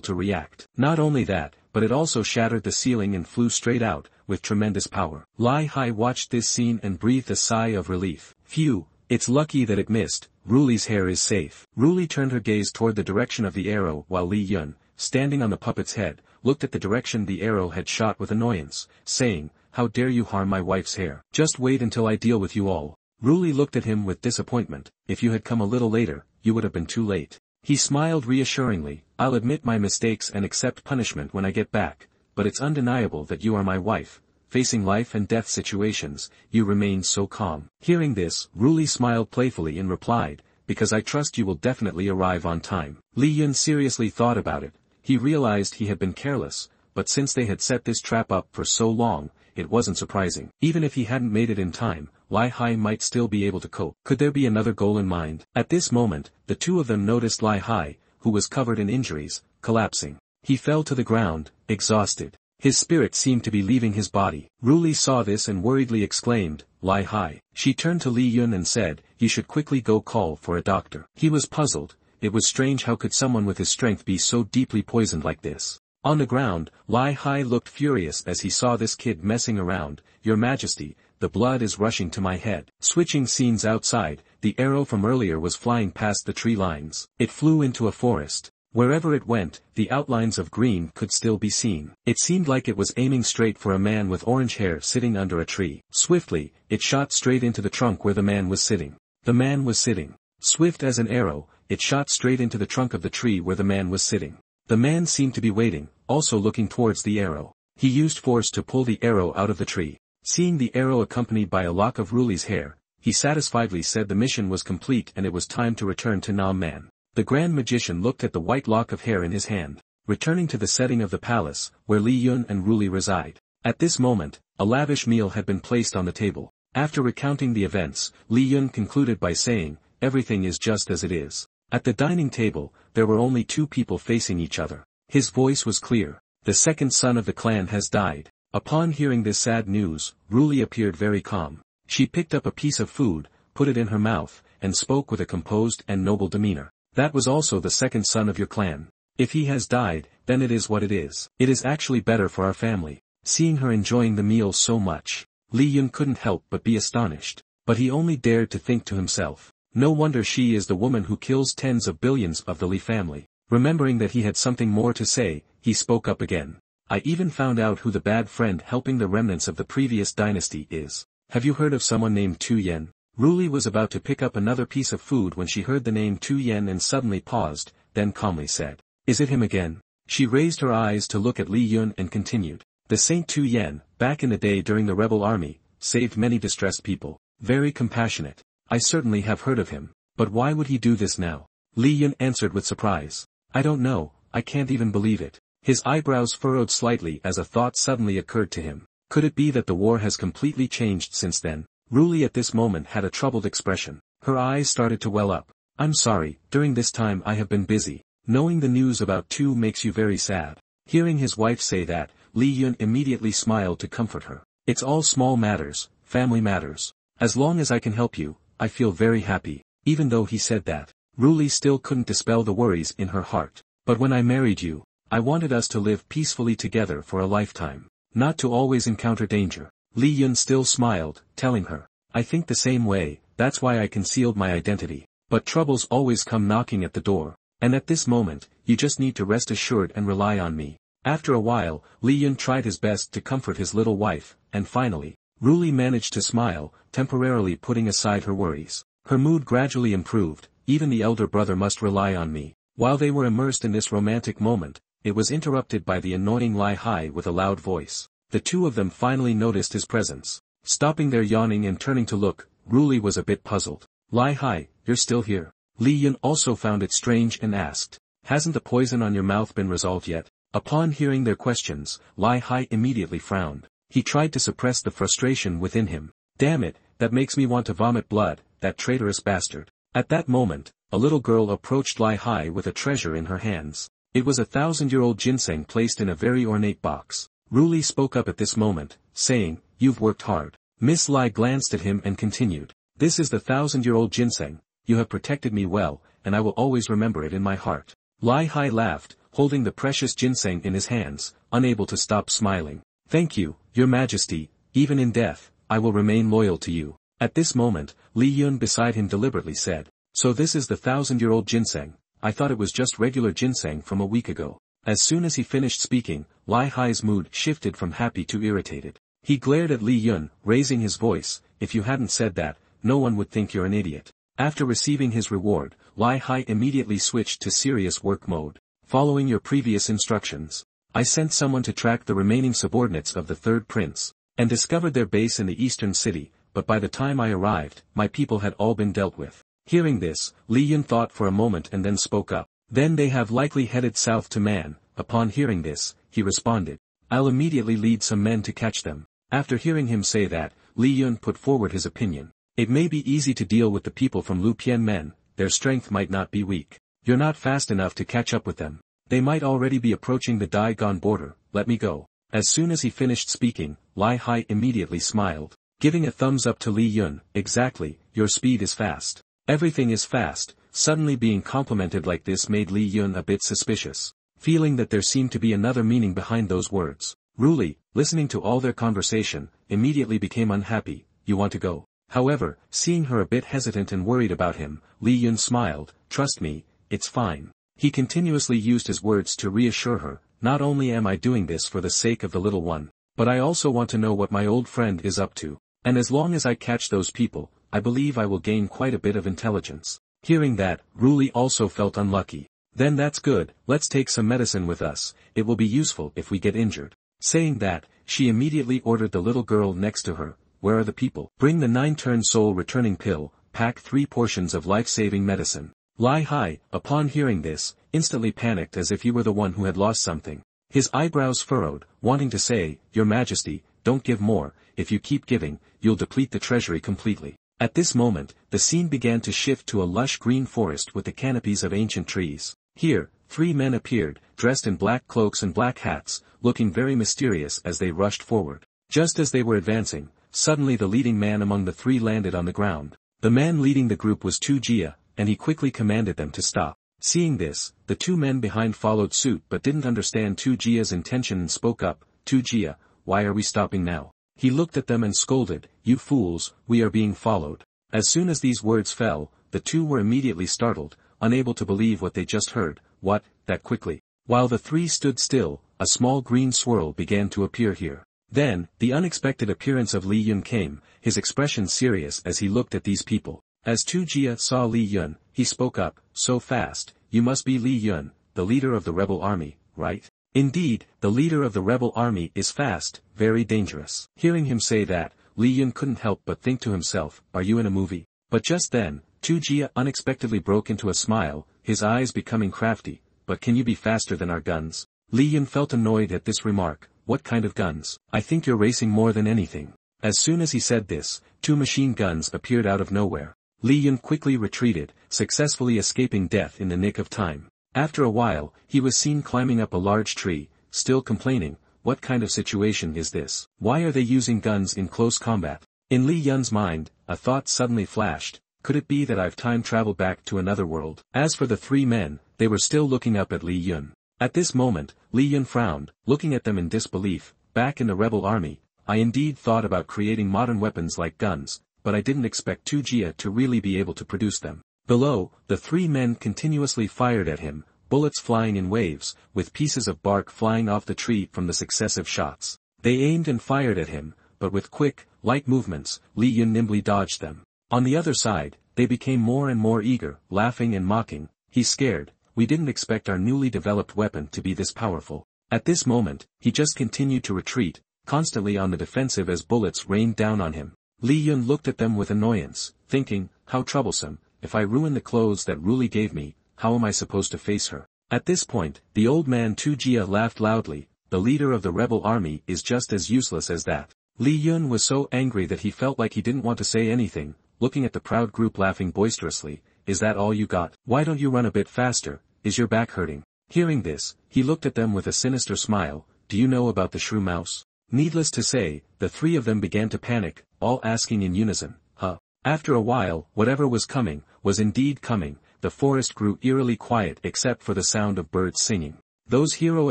to react. Not only that, but it also shattered the ceiling and flew straight out, with tremendous power. Lai Hai watched this scene and breathed a sigh of relief. Phew, it's lucky that it missed, Ruli's hair is safe. Ruli turned her gaze toward the direction of the arrow while Li Yun, standing on the puppet's head, looked at the direction the arrow had shot with annoyance, saying, "How dare you harm my wife's hair? Just wait until I deal with you all." Ruli looked at him with disappointment. "If you had come a little later, you would have been too late." He smiled reassuringly. "I'll admit my mistakes and accept punishment when I get back, but it's undeniable that you are my wife. Facing life and death situations, you remain so calm." Hearing this, Ruli smiled playfully and replied, "Because I trust you will definitely arrive on time." Li Yun seriously thought about it. He realized he had been careless, but since they had set this trap up for so long, it wasn't surprising. Even if he hadn't made it in time, Lai Hai might still be able to cope. Could there be another goal in mind? At this moment, the two of them noticed Lai Hai, who was covered in injuries, collapsing. He fell to the ground, exhausted. His spirit seemed to be leaving his body. Ruli saw this and worriedly exclaimed, "Lai Hai." She turned to Li Yun and said, "You should quickly go call for a doctor." He was puzzled. It was strange how could someone with his strength be so deeply poisoned like this. On the ground, Lai Hai looked furious as he saw this kid messing around. "Your Majesty, the blood is rushing to my head." Switching scenes outside, the arrow from earlier was flying past the tree lines. It flew into a forest. Wherever it went, the outlines of green could still be seen. It seemed like it was aiming straight for a man with orange hair sitting under a tree. Swiftly, it shot straight into the trunk where the man was sitting. The man was sitting. Swift as an arrow, it shot straight into the trunk of the tree where the man was sitting. The man seemed to be waiting, also looking towards the arrow. He used force to pull the arrow out of the tree. Seeing the arrow accompanied by a lock of Ruli's hair, he satisfiedly said the mission was complete and it was time to return to Nam Man. The Grand Magician looked at the white lock of hair in his hand, returning to the setting of the palace, where Li Yun and Ruli reside. At this moment, a lavish meal had been placed on the table. After recounting the events, Li Yun concluded by saying, "Everything is just as it is." At the dining table, there were only two people facing each other. His voice was clear. "The second son of the clan has died." Upon hearing this sad news, Ruli appeared very calm. She picked up a piece of food, put it in her mouth, and spoke with a composed and noble demeanor. "That was also the second son of your clan. If he has died, then it is what it is. It is actually better for our family." Seeing her enjoying the meal so much, Li Yun couldn't help but be astonished. But he only dared to think to himself, "No wonder she is the woman who kills tens of billions of the Li family." Remembering that he had something more to say, he spoke up again. "I even found out who the bad friend helping the remnants of the previous dynasty is. Have you heard of someone named Tu Yen?" Ruli was about to pick up another piece of food when she heard the name Tu Yen and suddenly paused, then calmly said, "Is it him again?" She raised her eyes to look at Li Yun and continued, "The Saint Tu Yen, back in the day during the rebel army, saved many distressed people. Very compassionate. I certainly have heard of him, but why would he do this now?" Li Yun answered with surprise. "I don't know, I can't even believe it." His eyebrows furrowed slightly as a thought suddenly occurred to him. Could it be that the war has completely changed since then? Ruli at this moment had a troubled expression. Her eyes started to well up. "I'm sorry, during this time I have been busy. Knowing the news about Tu makes you very sad." Hearing his wife say that, Li Yun immediately smiled to comfort her. "It's all small matters, family matters. As long as I can help you, I feel very happy." Even though he said that, Ruli still couldn't dispel the worries in her heart. "But when I married you, I wanted us to live peacefully together for a lifetime, not to always encounter danger." Li Yun still smiled, telling her, "I think the same way, that's why I concealed my identity. But troubles always come knocking at the door. And at this moment, you just need to rest assured and rely on me." After a while, Li Yun tried his best to comfort his little wife, and finally, Ruli managed to smile, temporarily putting aside her worries. Her mood gradually improved. "Even the elder brother must rely on me." While they were immersed in this romantic moment, it was interrupted by the annoying Lai Hai with a loud voice. The two of them finally noticed his presence. Stopping their yawning and turning to look, Ruli was a bit puzzled. "Lai Hai, you're still here?" Li Yun also found it strange and asked, "Hasn't the poison on your mouth been resolved yet?" Upon hearing their questions, Lai Hai immediately frowned. He tried to suppress the frustration within him. "Damn it, that makes me want to vomit blood, that traitorous bastard." At that moment, a little girl approached Lai Hai with a treasure in her hands. It was a 1,000-year-old ginseng placed in a very ornate box. Ruli spoke up at this moment, saying, "You've worked hard." Miss Lai glanced at him and continued, "This is the 1,000-year-old ginseng, you have protected me well, and I will always remember it in my heart." Lai Hai laughed, holding the precious ginseng in his hands, unable to stop smiling. "Thank you, Your Majesty, even in death, I will remain loyal to you." At this moment, Li Yun beside him deliberately said, "So this is the 1,000-year-old ginseng, I thought it was just regular ginseng from a week ago." As soon as he finished speaking, Lai Hai's mood shifted from happy to irritated. He glared at Li Yun, raising his voice, "If you hadn't said that, no one would think you're an idiot." After receiving his reward, Lai Hai immediately switched to serious work mode. "Following your previous instructions, I sent someone to track the remaining subordinates of the third prince, and discovered their base in the eastern city, but by the time I arrived, my people had all been dealt with." Hearing this, Li Yun thought for a moment and then spoke up. "Then they have likely headed south to Man." Upon hearing this, he responded, "I'll immediately lead some men to catch them." After hearing him say that, Li Yun put forward his opinion. "It may be easy to deal with the people from Lu Pian Men, their strength might not be weak. You're not fast enough to catch up with them. They might already be approaching the Dai-Gon border, let me go." As soon as he finished speaking, Lai Hai immediately smiled, giving a thumbs up to Li Yun. "Exactly, your speed is fast. Everything is fast." Suddenly being complimented like this made Li Yun a bit suspicious, feeling that there seemed to be another meaning behind those words. Ruli, listening to all their conversation, immediately became unhappy. "You want to go?" However, seeing her a bit hesitant and worried about him, Li Yun smiled, "Trust me, it's fine." He continuously used his words to reassure her, "Not only am I doing this for the sake of the little one, but I also want to know what my old friend is up to. And as long as I catch those people, I believe I will gain quite a bit of intelligence." Hearing that, Ruli also felt unlucky. "Then that's good, let's take some medicine with us, it will be useful if we get injured." Saying that, she immediately ordered the little girl next to her, "Where are the people? Bring the 9-turn soul returning pill, pack 3 portions of life-saving medicine." Lai Hai, upon hearing this, instantly panicked as if he were the one who had lost something. His eyebrows furrowed, wanting to say, "Your Majesty, don't give more, if you keep giving, you'll deplete the treasury completely." At this moment, the scene began to shift to a lush green forest with the canopies of ancient trees. Here, 3 men appeared, dressed in black cloaks and black hats, looking very mysterious as they rushed forward. Just as they were advancing, suddenly the leading man among the 3 landed on the ground. The man leading the group was Tu Jia, and he quickly commanded them to stop. Seeing this, the 2 men behind followed suit but didn't understand Tu Jia's intention and spoke up, "Tu Jia, why are we stopping now?" He looked at them and scolded, "You fools, we are being followed." As soon as these words fell, the 2 were immediately startled, unable to believe what they just heard. "What, that quickly?" While the 3 stood still, a small green swirl began to appear here. Then, the unexpected appearance of Li Yun came, his expression serious as he looked at these people. As Tu Jia saw Li Yun, he spoke up, "So fast, you must be Li Yun, the leader of the rebel army, right?" "Indeed, the leader of the rebel army is fast, very dangerous." Hearing him say that, Li Yun couldn't help but think to himself, "Are you in a movie?" But just then, Tu Jia unexpectedly broke into a smile, his eyes becoming crafty. "But can you be faster than our guns?" Li Yun felt annoyed at this remark. "What kind of guns? I think you're racing more than anything." As soon as he said this, 2 machine guns appeared out of nowhere. Li Yun quickly retreated, successfully escaping death in the nick of time. After a while, he was seen climbing up a large tree, still complaining, "What kind of situation is this? Why are they using guns in close combat?" In Li Yun's mind, a thought suddenly flashed, "Could it be that I've time traveled back to another world?" As for the 3 men, they were still looking up at Li Yun. At this moment, Li Yun frowned, looking at them in disbelief. "Back in the rebel army, I indeed thought about creating modern weapons like guns, but I didn't expect Tu Jia to really be able to produce them." Below, the 3 men continuously fired at him, bullets flying in waves, with pieces of bark flying off the tree from the successive shots. They aimed and fired at him, but with quick, light movements, Li Yun nimbly dodged them. On the other side, they became more and more eager, laughing and mocking. "He's scared, we didn't expect our newly developed weapon to be this powerful." At this moment, he just continued to retreat, constantly on the defensive as bullets rained down on him. Li Yun looked at them with annoyance, thinking, "How troublesome, if I ruin the clothes that Ruli gave me, how am I supposed to face her?" At this point, the old man Tu Jia laughed loudly, "The leader of the rebel army is just as useless as that." Li Yun was so angry that he felt like he didn't want to say anything, looking at the proud group laughing boisterously. "Is that all you got? Why don't you run a bit faster, is your back hurting?" Hearing this, he looked at them with a sinister smile. Do you know about the shrew mouse? Needless to say, the three of them began to panic, all asking in unison, huh? After a while, whatever was coming, was indeed coming. The forest grew eerily quiet except for the sound of birds singing. Those hero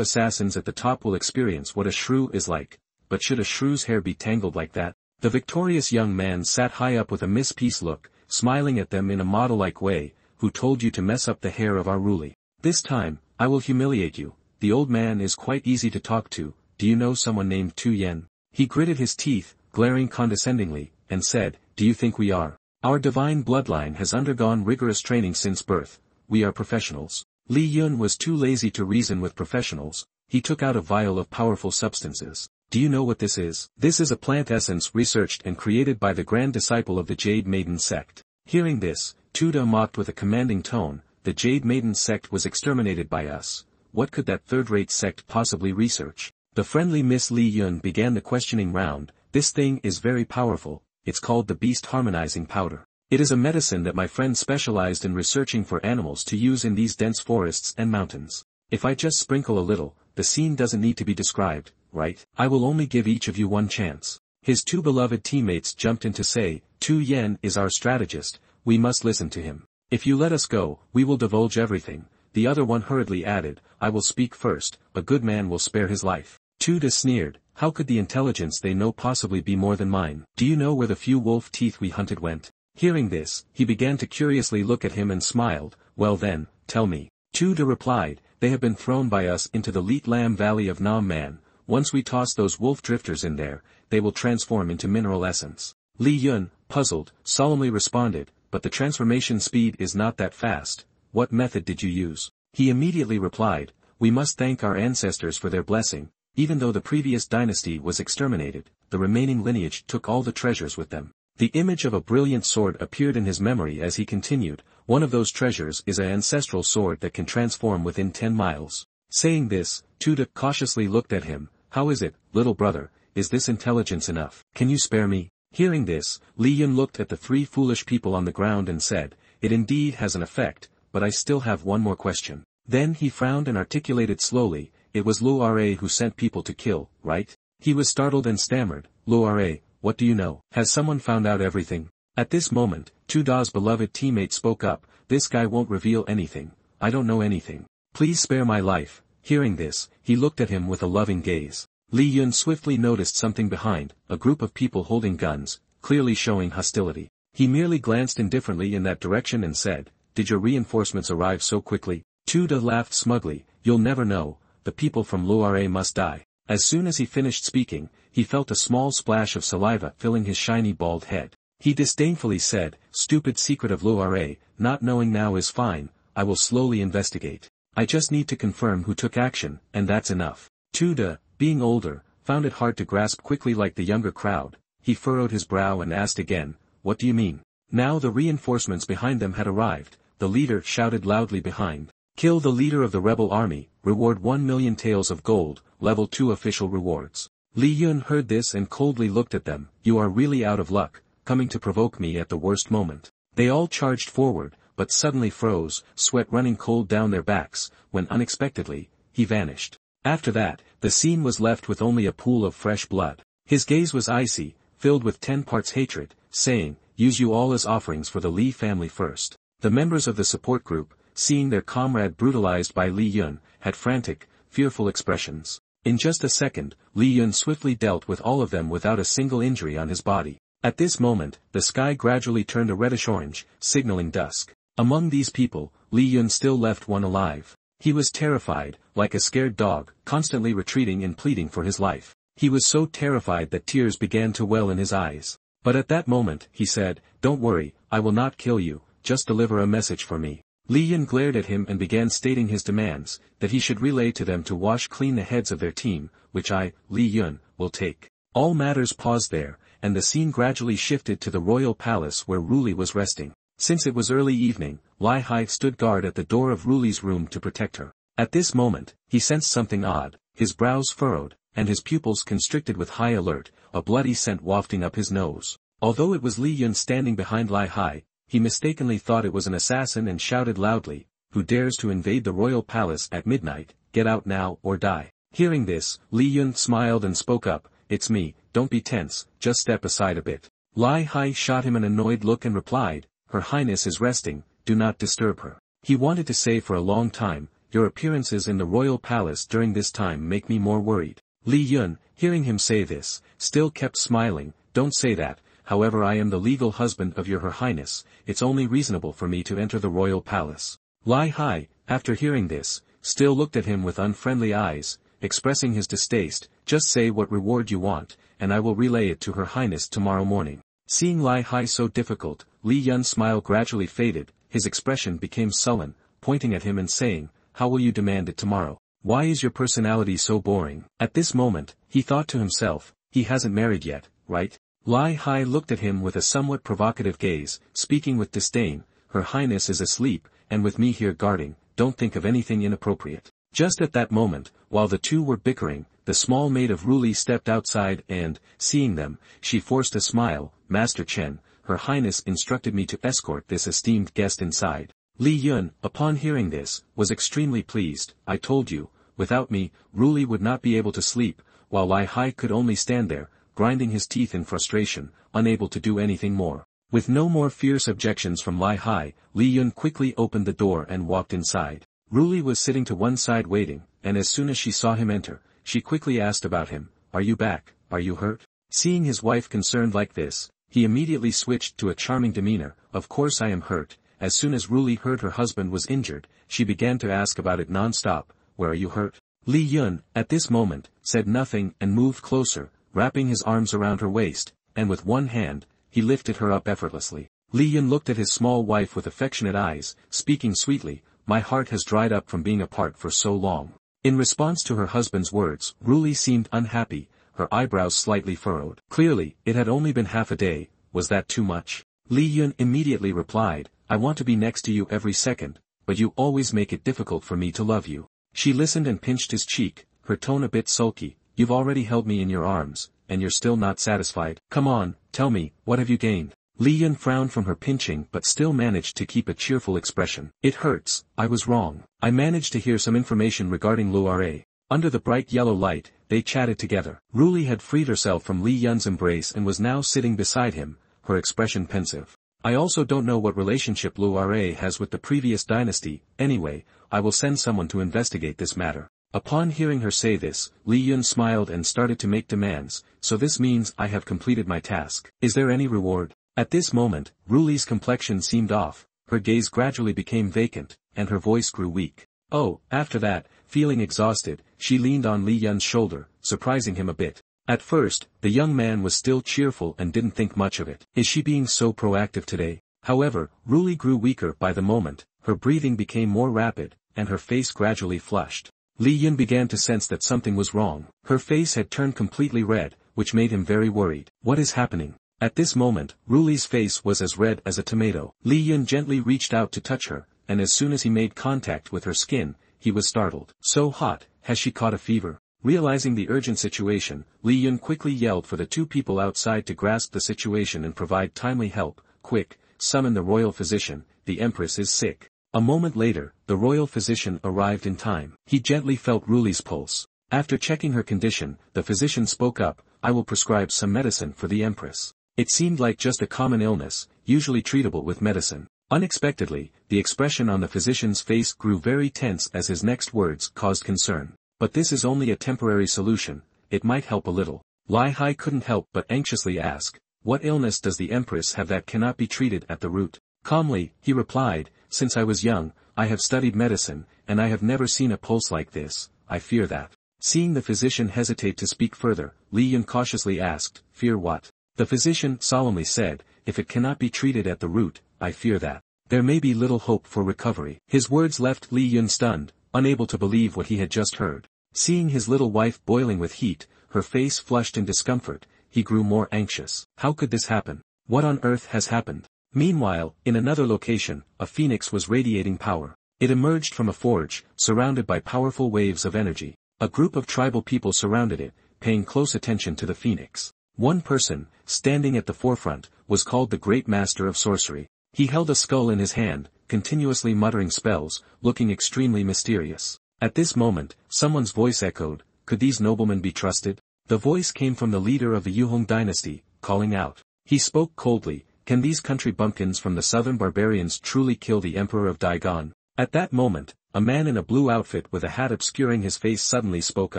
assassins at the top will experience what a shrew is like. But should a shrew's hair be tangled like that? The victorious young man sat high up with a Miss Peace look, smiling at them in a model-like way. Who told you to mess up the hair of our Ruli? This time, I will humiliate you. The old man is quite easy to talk to. Do you know someone named Tu Yen? He gritted his teeth, glaring condescendingly, and said, do you think we are? Our divine bloodline has undergone rigorous training since birth. We are professionals. Li Yun was too lazy to reason with professionals. He took out a vial of powerful substances. Do you know what this is? This is a plant essence researched and created by the grand disciple of the Jade Maiden sect. Hearing this, Tuda mocked with a commanding tone. The Jade Maiden sect was exterminated by us. What could that third-rate sect possibly research? The friendly Miss Li Yun began the questioning round. This thing is very powerful. It's called the Beast Harmonizing Powder. It is a medicine that my friend specialized in researching for animals to use in these dense forests and mountains. If I just sprinkle a little, the scene doesn't need to be described, right? I will only give each of you one chance. His two beloved teammates jumped in to say, Tu Yen is our strategist, we must listen to him. If you let us go, we will divulge everything. The other one hurriedly added, I will speak first, a good man will spare his life. Tuda sneered, how could the intelligence they know possibly be more than mine? Do you know where the few wolf teeth we hunted went? Hearing this, he began to curiously look at him and smiled. Well then, tell me. Tuda replied, they have been thrown by us into the Leet Lam Valley of Nam Man. Once we toss those wolf drifters in there, they will transform into mineral essence. Li Yun, puzzled, solemnly responded, but the transformation speed is not that fast. What method did you use? He immediately replied, we must thank our ancestors for their blessing. Even though the previous dynasty was exterminated, the remaining lineage took all the treasures with them. The image of a brilliant sword appeared in his memory as he continued, one of those treasures is an ancestral sword that can transform within 10 miles. Saying this, Tuda cautiously looked at him, how is it, little brother, is this intelligence enough? Can you spare me? Hearing this, Li Yun looked at the three foolish people on the ground and said, it indeed has an effect, but I still have one more question. Then he frowned and articulated slowly, it was Lu Ra who sent people to kill, right? He was startled and stammered, Lu Ra, what do you know? Has someone found out everything? At this moment, Tuda's beloved teammate spoke up, this guy won't reveal anything, I don't know anything. Please spare my life. Hearing this, he looked at him with a loving gaze. Li Yun swiftly noticed something behind, a group of people holding guns, clearly showing hostility. He merely glanced indifferently in that direction and said, did your reinforcements arrive so quickly? Tuda laughed smugly, you'll never know, the people from Lu Ra must die. As soon as he finished speaking, he felt a small splash of saliva filling his shiny bald head. He disdainfully said, stupid secret of Lu Ra, not knowing now is fine, I will slowly investigate. I just need to confirm who took action, and that's enough. Tuda, being older, found it hard to grasp quickly like the younger crowd. He furrowed his brow and asked again, what do you mean? Now the reinforcements behind them had arrived, the leader shouted loudly behind. Kill the leader of the rebel army, reward 1 million taels of gold, level 2 official rewards. Li Yun heard this and coldly looked at them, you are really out of luck, coming to provoke me at the worst moment. They all charged forward, but suddenly froze, sweat running cold down their backs, when unexpectedly, he vanished. After that, the scene was left with only a pool of fresh blood. His gaze was icy, filled with 10 parts hatred, saying, use you all as offerings for the Li family first. The members of the support group, seeing their comrade brutalized by Li Yun, had frantic, fearful expressions. In just a second, Li Yun swiftly dealt with all of them without a single injury on his body. At this moment, the sky gradually turned a reddish-orange, signaling dusk. Among these people, Li Yun still left one alive. He was terrified, like a scared dog, constantly retreating and pleading for his life. He was so terrified that tears began to well in his eyes. But at that moment, he said, don't worry, I will not kill you, just deliver a message for me. Li Yun glared at him and began stating his demands, that he should relay to them to wash clean the heads of their team, which I, Li Yun, will take. All matters paused there, and the scene gradually shifted to the royal palace where Ruli was resting. Since it was early evening, Lai Hai stood guard at the door of Ruli's room to protect her. At this moment, he sensed something odd, his brows furrowed, and his pupils constricted with high alert, a bloody scent wafting up his nose. Although it was Li Yun standing behind Lai Hai, he mistakenly thought it was an assassin and shouted loudly, who dares to invade the royal palace at midnight, get out now or die. Hearing this, Li Yun smiled and spoke up, it's me, don't be tense, just step aside a bit. Lai Hai shot him an annoyed look and replied, Her Highness is resting, do not disturb her. He wanted to say for a long time, your appearances in the royal palace during this time make me more worried. Li Yun, hearing him say this, still kept smiling, don't say that, however I am the legal husband of your Her Highness, it's only reasonable for me to enter the royal palace. Lai Hai, after hearing this, still looked at him with unfriendly eyes, expressing his distaste, just say what reward you want, and I will relay it to Her Highness tomorrow morning. Seeing Lai Hai so difficult, Li Yun's smile gradually faded, his expression became sullen, pointing at him and saying, how will you demand it tomorrow? Why is your personality so boring? At this moment, he thought to himself, he hasn't married yet, right? Lai Hai looked at him with a somewhat provocative gaze, speaking with disdain, Her Highness is asleep, and with me here guarding, don't think of anything inappropriate. Just at that moment, while the two were bickering, the small maid of Ruli stepped outside and, seeing them, she forced a smile, Master Chen, Her Highness instructed me to escort this esteemed guest inside. Li Yun, upon hearing this, was extremely pleased, I told you, without me, Ruli would not be able to sleep, while Lai Hai could only stand there, grinding his teeth in frustration, unable to do anything more. With no more fierce objections from Lai Hai, Li Yun quickly opened the door and walked inside. Ruli was sitting to one side waiting, and as soon as she saw him enter, she quickly asked about him, are you back, are you hurt? Seeing his wife concerned like this, he immediately switched to a charming demeanor, of course I am hurt. As soon as Ruli heard her husband was injured, she began to ask about it non-stop, where are you hurt? Li Yun, at this moment, said nothing and moved closer, wrapping his arms around her waist, and with one hand, he lifted her up effortlessly. Li Yun looked at his small wife with affectionate eyes, speaking sweetly, my heart has dried up from being apart for so long. In response to her husband's words, Ruli seemed unhappy, her eyebrows slightly furrowed. Clearly, it had only been half a day, was that too much? Li Yun immediately replied, I want to be next to you every second, but you always make it difficult for me to love you. She listened and pinched his cheek, her tone a bit sulky, you've already held me in your arms, and you're still not satisfied. Come on, tell me, what have you gained? Li Yun frowned from her pinching but still managed to keep a cheerful expression. It hurts, I was wrong. I managed to hear some information regarding Luare. Under the bright yellow light, they chatted together. Ruli had freed herself from Li Yun's embrace and was now sitting beside him, her expression pensive. I also don't know what relationship Luare has with the previous dynasty, anyway, I will send someone to investigate this matter. Upon hearing her say this, Li Yun smiled and started to make demands, so this means I have completed my task. Is there any reward? At this moment, Ruli's complexion seemed off, her gaze gradually became vacant, and her voice grew weak. Oh, after that, feeling exhausted, she leaned on Li Yun's shoulder, surprising him a bit. At first, the young man was still cheerful and didn't think much of it. Is she being so proactive today? However, Ruli grew weaker by the moment, her breathing became more rapid, and her face gradually flushed. Li Yun began to sense that something was wrong. Her face had turned completely red, which made him very worried. What is happening? At this moment, Ruli's face was as red as a tomato. Li Yun gently reached out to touch her, and as soon as he made contact with her skin, he was startled. So hot, has she caught a fever? Realizing the urgent situation, Li Yun quickly yelled for the two people outside to grasp the situation and provide timely help. Quick, summon the royal physician, the empress is sick. A moment later, the royal physician arrived in time. He gently felt Ruli's pulse. After checking her condition, the physician spoke up, I will prescribe some medicine for the empress. It seemed like just a common illness, usually treatable with medicine. Unexpectedly, the expression on the physician's face grew very tense as his next words caused concern. But this is only a temporary solution, it might help a little. Lai Hai couldn't help but anxiously ask, what illness does the empress have that cannot be treated at the root? Calmly, he replied, since I was young, I have studied medicine, and I have never seen a pulse like this, I fear that. Seeing the physician hesitate to speak further, Li Yun cautiously asked, fear what? The physician solemnly said, if it cannot be treated at the root, I fear that there may be little hope for recovery. His words left Li Yun stunned, unable to believe what he had just heard. Seeing his little wife boiling with heat, her face flushed in discomfort, he grew more anxious. How could this happen? What on earth has happened? Meanwhile, in another location, a phoenix was radiating power. It emerged from a forge, surrounded by powerful waves of energy. A group of tribal people surrounded it, paying close attention to the phoenix. One person, standing at the forefront, was called the Great Master of Sorcery. He held a skull in his hand, continuously muttering spells, looking extremely mysterious. At this moment, someone's voice echoed, "Could these noblemen be trusted?" The voice came from the leader of the Yuhong dynasty, calling out. He spoke coldly, "Can these country bumpkins from the southern barbarians truly kill the emperor of Daigon?" At that moment, a man in a blue outfit with a hat obscuring his face suddenly spoke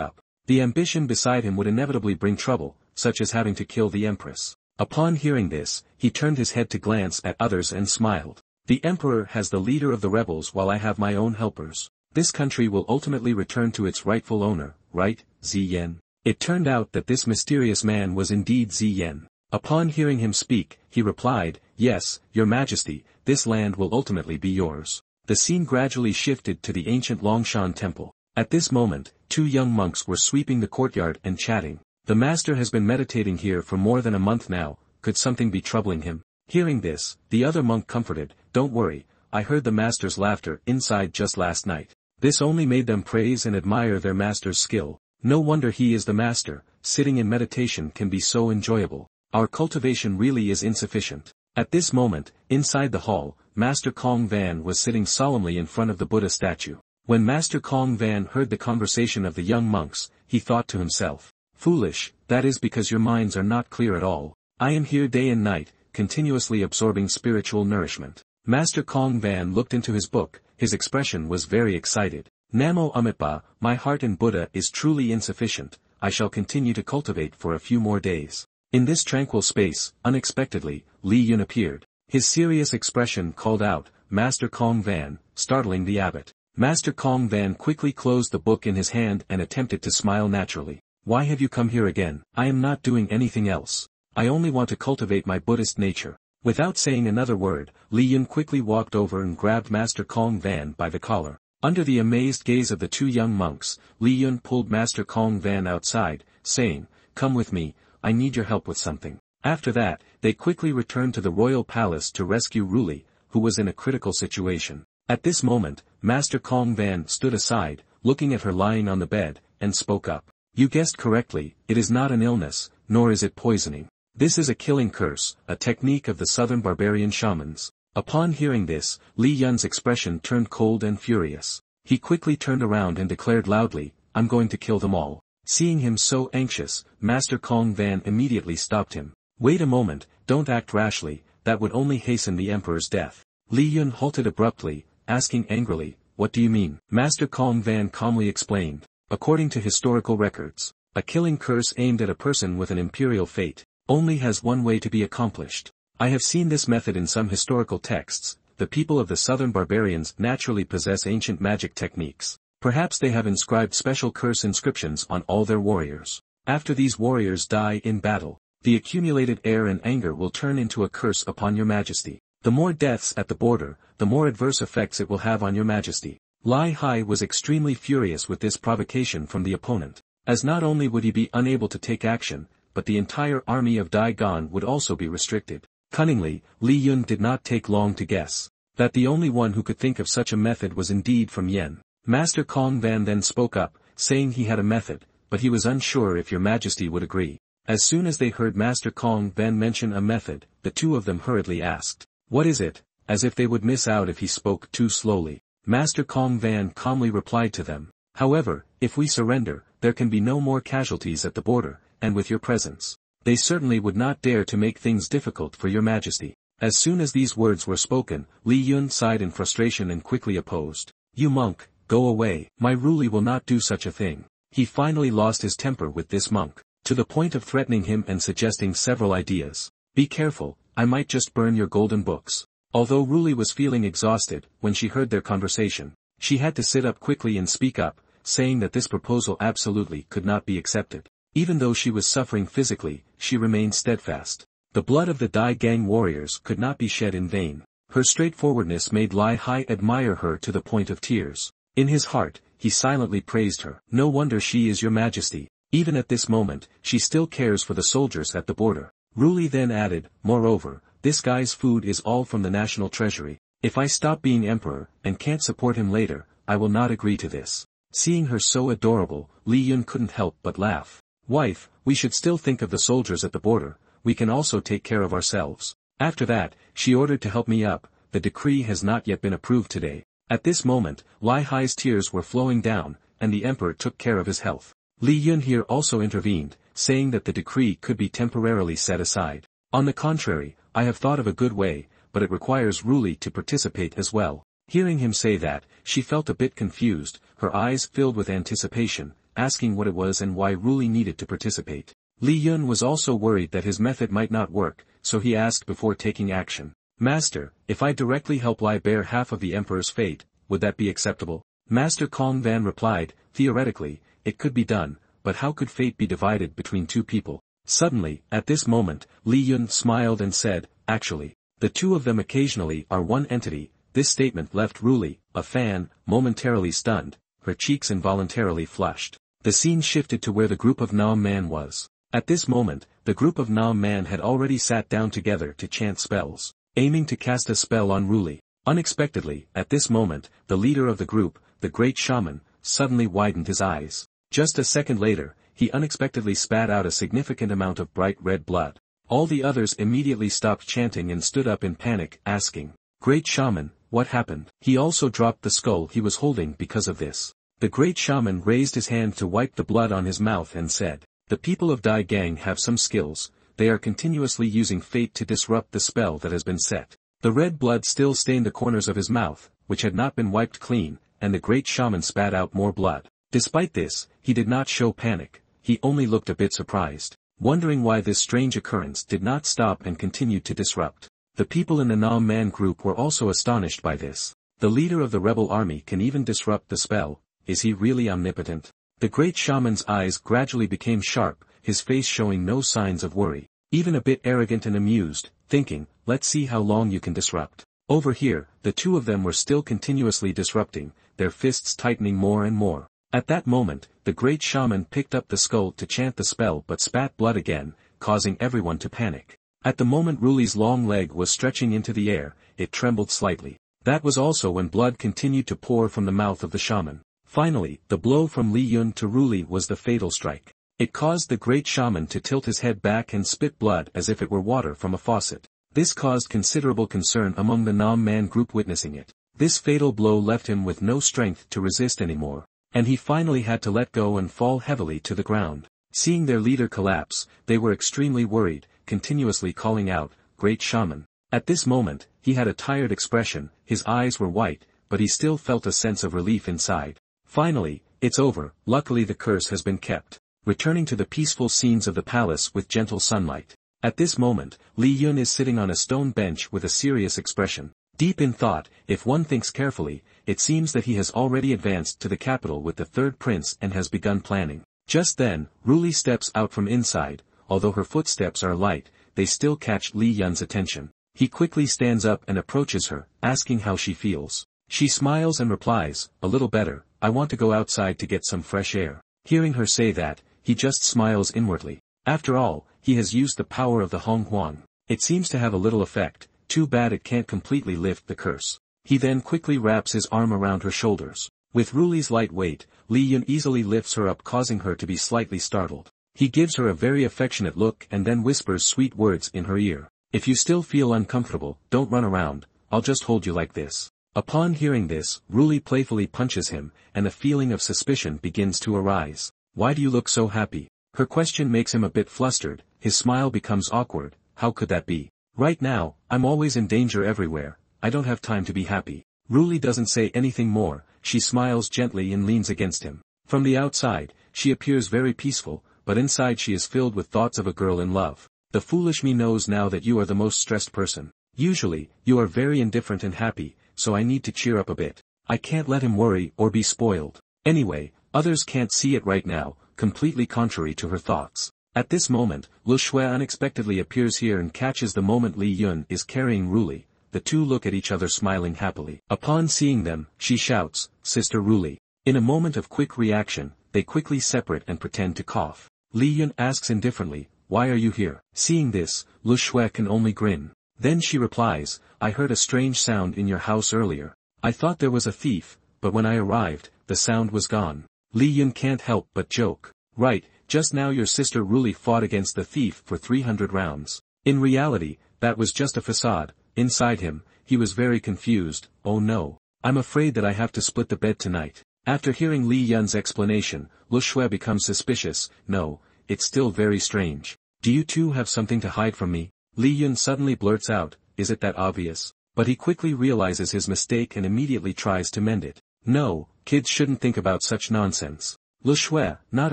up. The ambition beside him would inevitably bring trouble, such as having to kill the empress. Upon hearing this, he turned his head to glance at others and smiled. "The emperor has the leader of the rebels while I have my own helpers. This country will ultimately return to its rightful owner, right, Ziyan?" It turned out that this mysterious man was indeed Ziyan. Upon hearing him speak, he replied, "Yes, your majesty, this land will ultimately be yours." The scene gradually shifted to the ancient Longshan temple. At this moment, two young monks were sweeping the courtyard and chatting. "The master has been meditating here for more than a month now, could something be troubling him?" Hearing this, the other monk comforted, "Don't worry, I heard the master's laughter inside just last night." This only made them praise and admire their master's skill. No wonder he is the master, sitting in meditation can be so enjoyable. Our cultivation really is insufficient. At this moment, inside the hall, Master Kong Van was sitting solemnly in front of the Buddha statue. When Master Kong Van heard the conversation of the young monks, he thought to himself, "Foolish, that is because your minds are not clear at all. I am here day and night, continuously absorbing spiritual nourishment." Master Kong Van looked into his book, his expression was very excited. "Namo Amitabha, my heart in Buddha is truly insufficient, I shall continue to cultivate for a few more days." In this tranquil space, unexpectedly, Li Yun appeared. His serious expression called out, "Master Kong Van," startling the abbot. Master Kong Van quickly closed the book in his hand and attempted to smile naturally. "Why have you come here again?" "I am not doing anything else. I only want to cultivate my Buddhist nature." Without saying another word, Li Yun quickly walked over and grabbed Master Kong Van by the collar. Under the amazed gaze of the two young monks, Li Yun pulled Master Kong Van outside, saying, "Come with me, I need your help with something." After that, they quickly returned to the royal palace to rescue Ruli, who was in a critical situation. At this moment, Master Kong Van stood aside, looking at her lying on the bed, and spoke up. "You guessed correctly, it is not an illness, nor is it poisoning. This is a killing curse, a technique of the southern barbarian shamans." Upon hearing this, Li Yun's expression turned cold and furious. He quickly turned around and declared loudly, "I'm going to kill them all." Seeing him so anxious, Master Kong Van immediately stopped him. "Wait a moment, don't act rashly, that would only hasten the emperor's death." Li Yun halted abruptly, asking angrily, "What do you mean?" Master Kong Van calmly explained, "According to historical records, a killing curse aimed at a person with an imperial fate only has one way to be accomplished. I have seen this method in some historical texts. The people of the southern barbarians naturally possess ancient magic techniques. Perhaps they have inscribed special curse inscriptions on all their warriors. After these warriors die in battle, the accumulated air and anger will turn into a curse upon your majesty. The more deaths at the border, the more adverse effects it will have on your majesty." Lai Hai was extremely furious with this provocation from the opponent, as not only would he be unable to take action, but the entire army of Daigon would also be restricted. Cunningly, Li Yun did not take long to guess that the only one who could think of such a method was indeed from Yen. Master Kong Van then spoke up, saying he had a method, but he was unsure if your majesty would agree. As soon as they heard Master Kong Van mention a method, the two of them hurriedly asked, "What is it?" as if they would miss out if he spoke too slowly. Master Kong Van calmly replied to them, "However, if we surrender, there can be no more casualties at the border, and with your presence, they certainly would not dare to make things difficult for your majesty." As soon as these words were spoken, Li Yun sighed in frustration and quickly opposed. "You monk, go away. My Ruli will not do such a thing." He finally lost his temper with this monk, to the point of threatening him and suggesting several ideas. "Be careful, I might just burn your golden books." Although Ruli was feeling exhausted, when she heard their conversation, she had to sit up quickly and speak up, saying that this proposal absolutely could not be accepted. Even though she was suffering physically, she remained steadfast. The blood of the Dai Gang warriors could not be shed in vain. Her straightforwardness made Lai Hai admire her to the point of tears. In his heart, he silently praised her. "No wonder she is your majesty. Even at this moment, she still cares for the soldiers at the border." Ruli then added, "Moreover, this guy's food is all from the national treasury. If I stop being emperor, and can't support him later, I will not agree to this." Seeing her so adorable, Li Yun couldn't help but laugh. "Wife, we should still think of the soldiers at the border, we can also take care of ourselves." After that, she ordered to help me up, the decree has not yet been approved today. At this moment, Li Hai's tears were flowing down, and the emperor took care of his health. Li Yun here also intervened, saying that the decree could be temporarily set aside. On the contrary, I have thought of a good way, but it requires Ruli to participate as well. Hearing him say that, she felt a bit confused, her eyes filled with anticipation, asking what it was and why Ruli needed to participate. Li Yun was also worried that his method might not work, so he asked before taking action. Master, if I directly help Li bear half of the emperor's fate, would that be acceptable? Master Kong Van replied, theoretically, it could be done, but how could fate be divided between two people? Suddenly, at this moment, Li Yun smiled and said, actually, the two of them occasionally are one entity. This statement left Ruli, a fan, momentarily stunned, her cheeks involuntarily flushed. The scene shifted to where the group of Nam Man was. At this moment, the group of Nam Man had already sat down together to chant spells, aiming to cast a spell on Ruli. Unexpectedly, at this moment, the leader of the group, the great shaman, suddenly widened his eyes. Just a second later, he unexpectedly spat out a significant amount of bright red blood. All the others immediately stopped chanting and stood up in panic, asking, Great Shaman, what happened? He also dropped the skull he was holding because of this. The great shaman raised his hand to wipe the blood on his mouth and said, the people of Dai Gang have some skills, they are continuously using fate to disrupt the spell that has been set. The red blood still stained the corners of his mouth, which had not been wiped clean, and the great shaman spat out more blood. Despite this, he did not show panic, he only looked a bit surprised, wondering why this strange occurrence did not stop and continued to disrupt. The people in the Nam Man group were also astonished by this. The leader of the rebel army can even disrupt the spell, is he really omnipotent? The great shaman's eyes gradually became sharp, his face showing no signs of worry, even a bit arrogant and amused, thinking, let's see how long you can disrupt. Over here, the two of them were still continuously disrupting, their fists tightening more and more. At that moment, the great shaman picked up the skull to chant the spell but spat blood again, causing everyone to panic. At the moment Ruli's long leg was stretching into the air, it trembled slightly. That was also when blood continued to pour from the mouth of the shaman. Finally, the blow from Li Yun to Ruli was the fatal strike. It caused the great shaman to tilt his head back and spit blood as if it were water from a faucet. This caused considerable concern among the Nam Man group witnessing it. This fatal blow left him with no strength to resist anymore, and he finally had to let go and fall heavily to the ground. Seeing their leader collapse, they were extremely worried, continuously calling out, Great Shaman. At this moment, he had a tired expression, his eyes were white, but he still felt a sense of relief inside. Finally, it's over, luckily the curse has been kept. Returning to the peaceful scenes of the palace with gentle sunlight. At this moment, Li Yun is sitting on a stone bench with a serious expression. Deep in thought, if one thinks carefully, it seems that he has already advanced to the capital with the third prince and has begun planning. Just then, Ruli steps out from inside, although her footsteps are light, they still catch Li Yun's attention. He quickly stands up and approaches her, asking how she feels. She smiles and replies, a little better, I want to go outside to get some fresh air. Hearing her say that, he just smiles inwardly. After all, he has used the power of the Hong Huang. It seems to have a little effect, too bad it can't completely lift the curse. He then quickly wraps his arm around her shoulders. With Ruli's light weight, Li Yun easily lifts her up, causing her to be slightly startled. He gives her a very affectionate look and then whispers sweet words in her ear. If you still feel uncomfortable, don't run around, I'll just hold you like this. Upon hearing this, Ruli playfully punches him, and a feeling of suspicion begins to arise. Why do you look so happy? Her question makes him a bit flustered, his smile becomes awkward, how could that be? Right now, I'm always in danger everywhere, I don't have time to be happy. Ruli doesn't say anything more, she smiles gently and leans against him. From the outside, she appears very peaceful, but inside she is filled with thoughts of a girl in love. The foolish me knows now that you are the most stressed person. Usually, you are very indifferent and happy, so I need to cheer up a bit. I can't let him worry or be spoiled. Anyway, others can't see it right now, completely contrary to her thoughts. At this moment, Lu Shui unexpectedly appears here and catches the moment Li Yun is carrying Ruli. The two look at each other smiling happily. Upon seeing them, she shouts, Sister Ruli. In a moment of quick reaction, they quickly separate and pretend to cough. Li Yun asks indifferently, why are you here? Seeing this, Lu Shui can only grin. Then she replies, I heard a strange sound in your house earlier. I thought there was a thief, but when I arrived, the sound was gone. Li Yun can't help but joke. Right, just now your sister Ruli fought against the thief for 300 rounds. In reality, that was just a facade, Inside him, he was very confused. Oh no. I'm afraid that I have to split the bed tonight. After hearing Li Yun's explanation, Lu Shui becomes suspicious. No, it's still very strange. Do you two have something to hide from me? Li Yun suddenly blurts out, is it that obvious? But he quickly realizes his mistake and immediately tries to mend it. No, kids shouldn't think about such nonsense. Lu Shui, not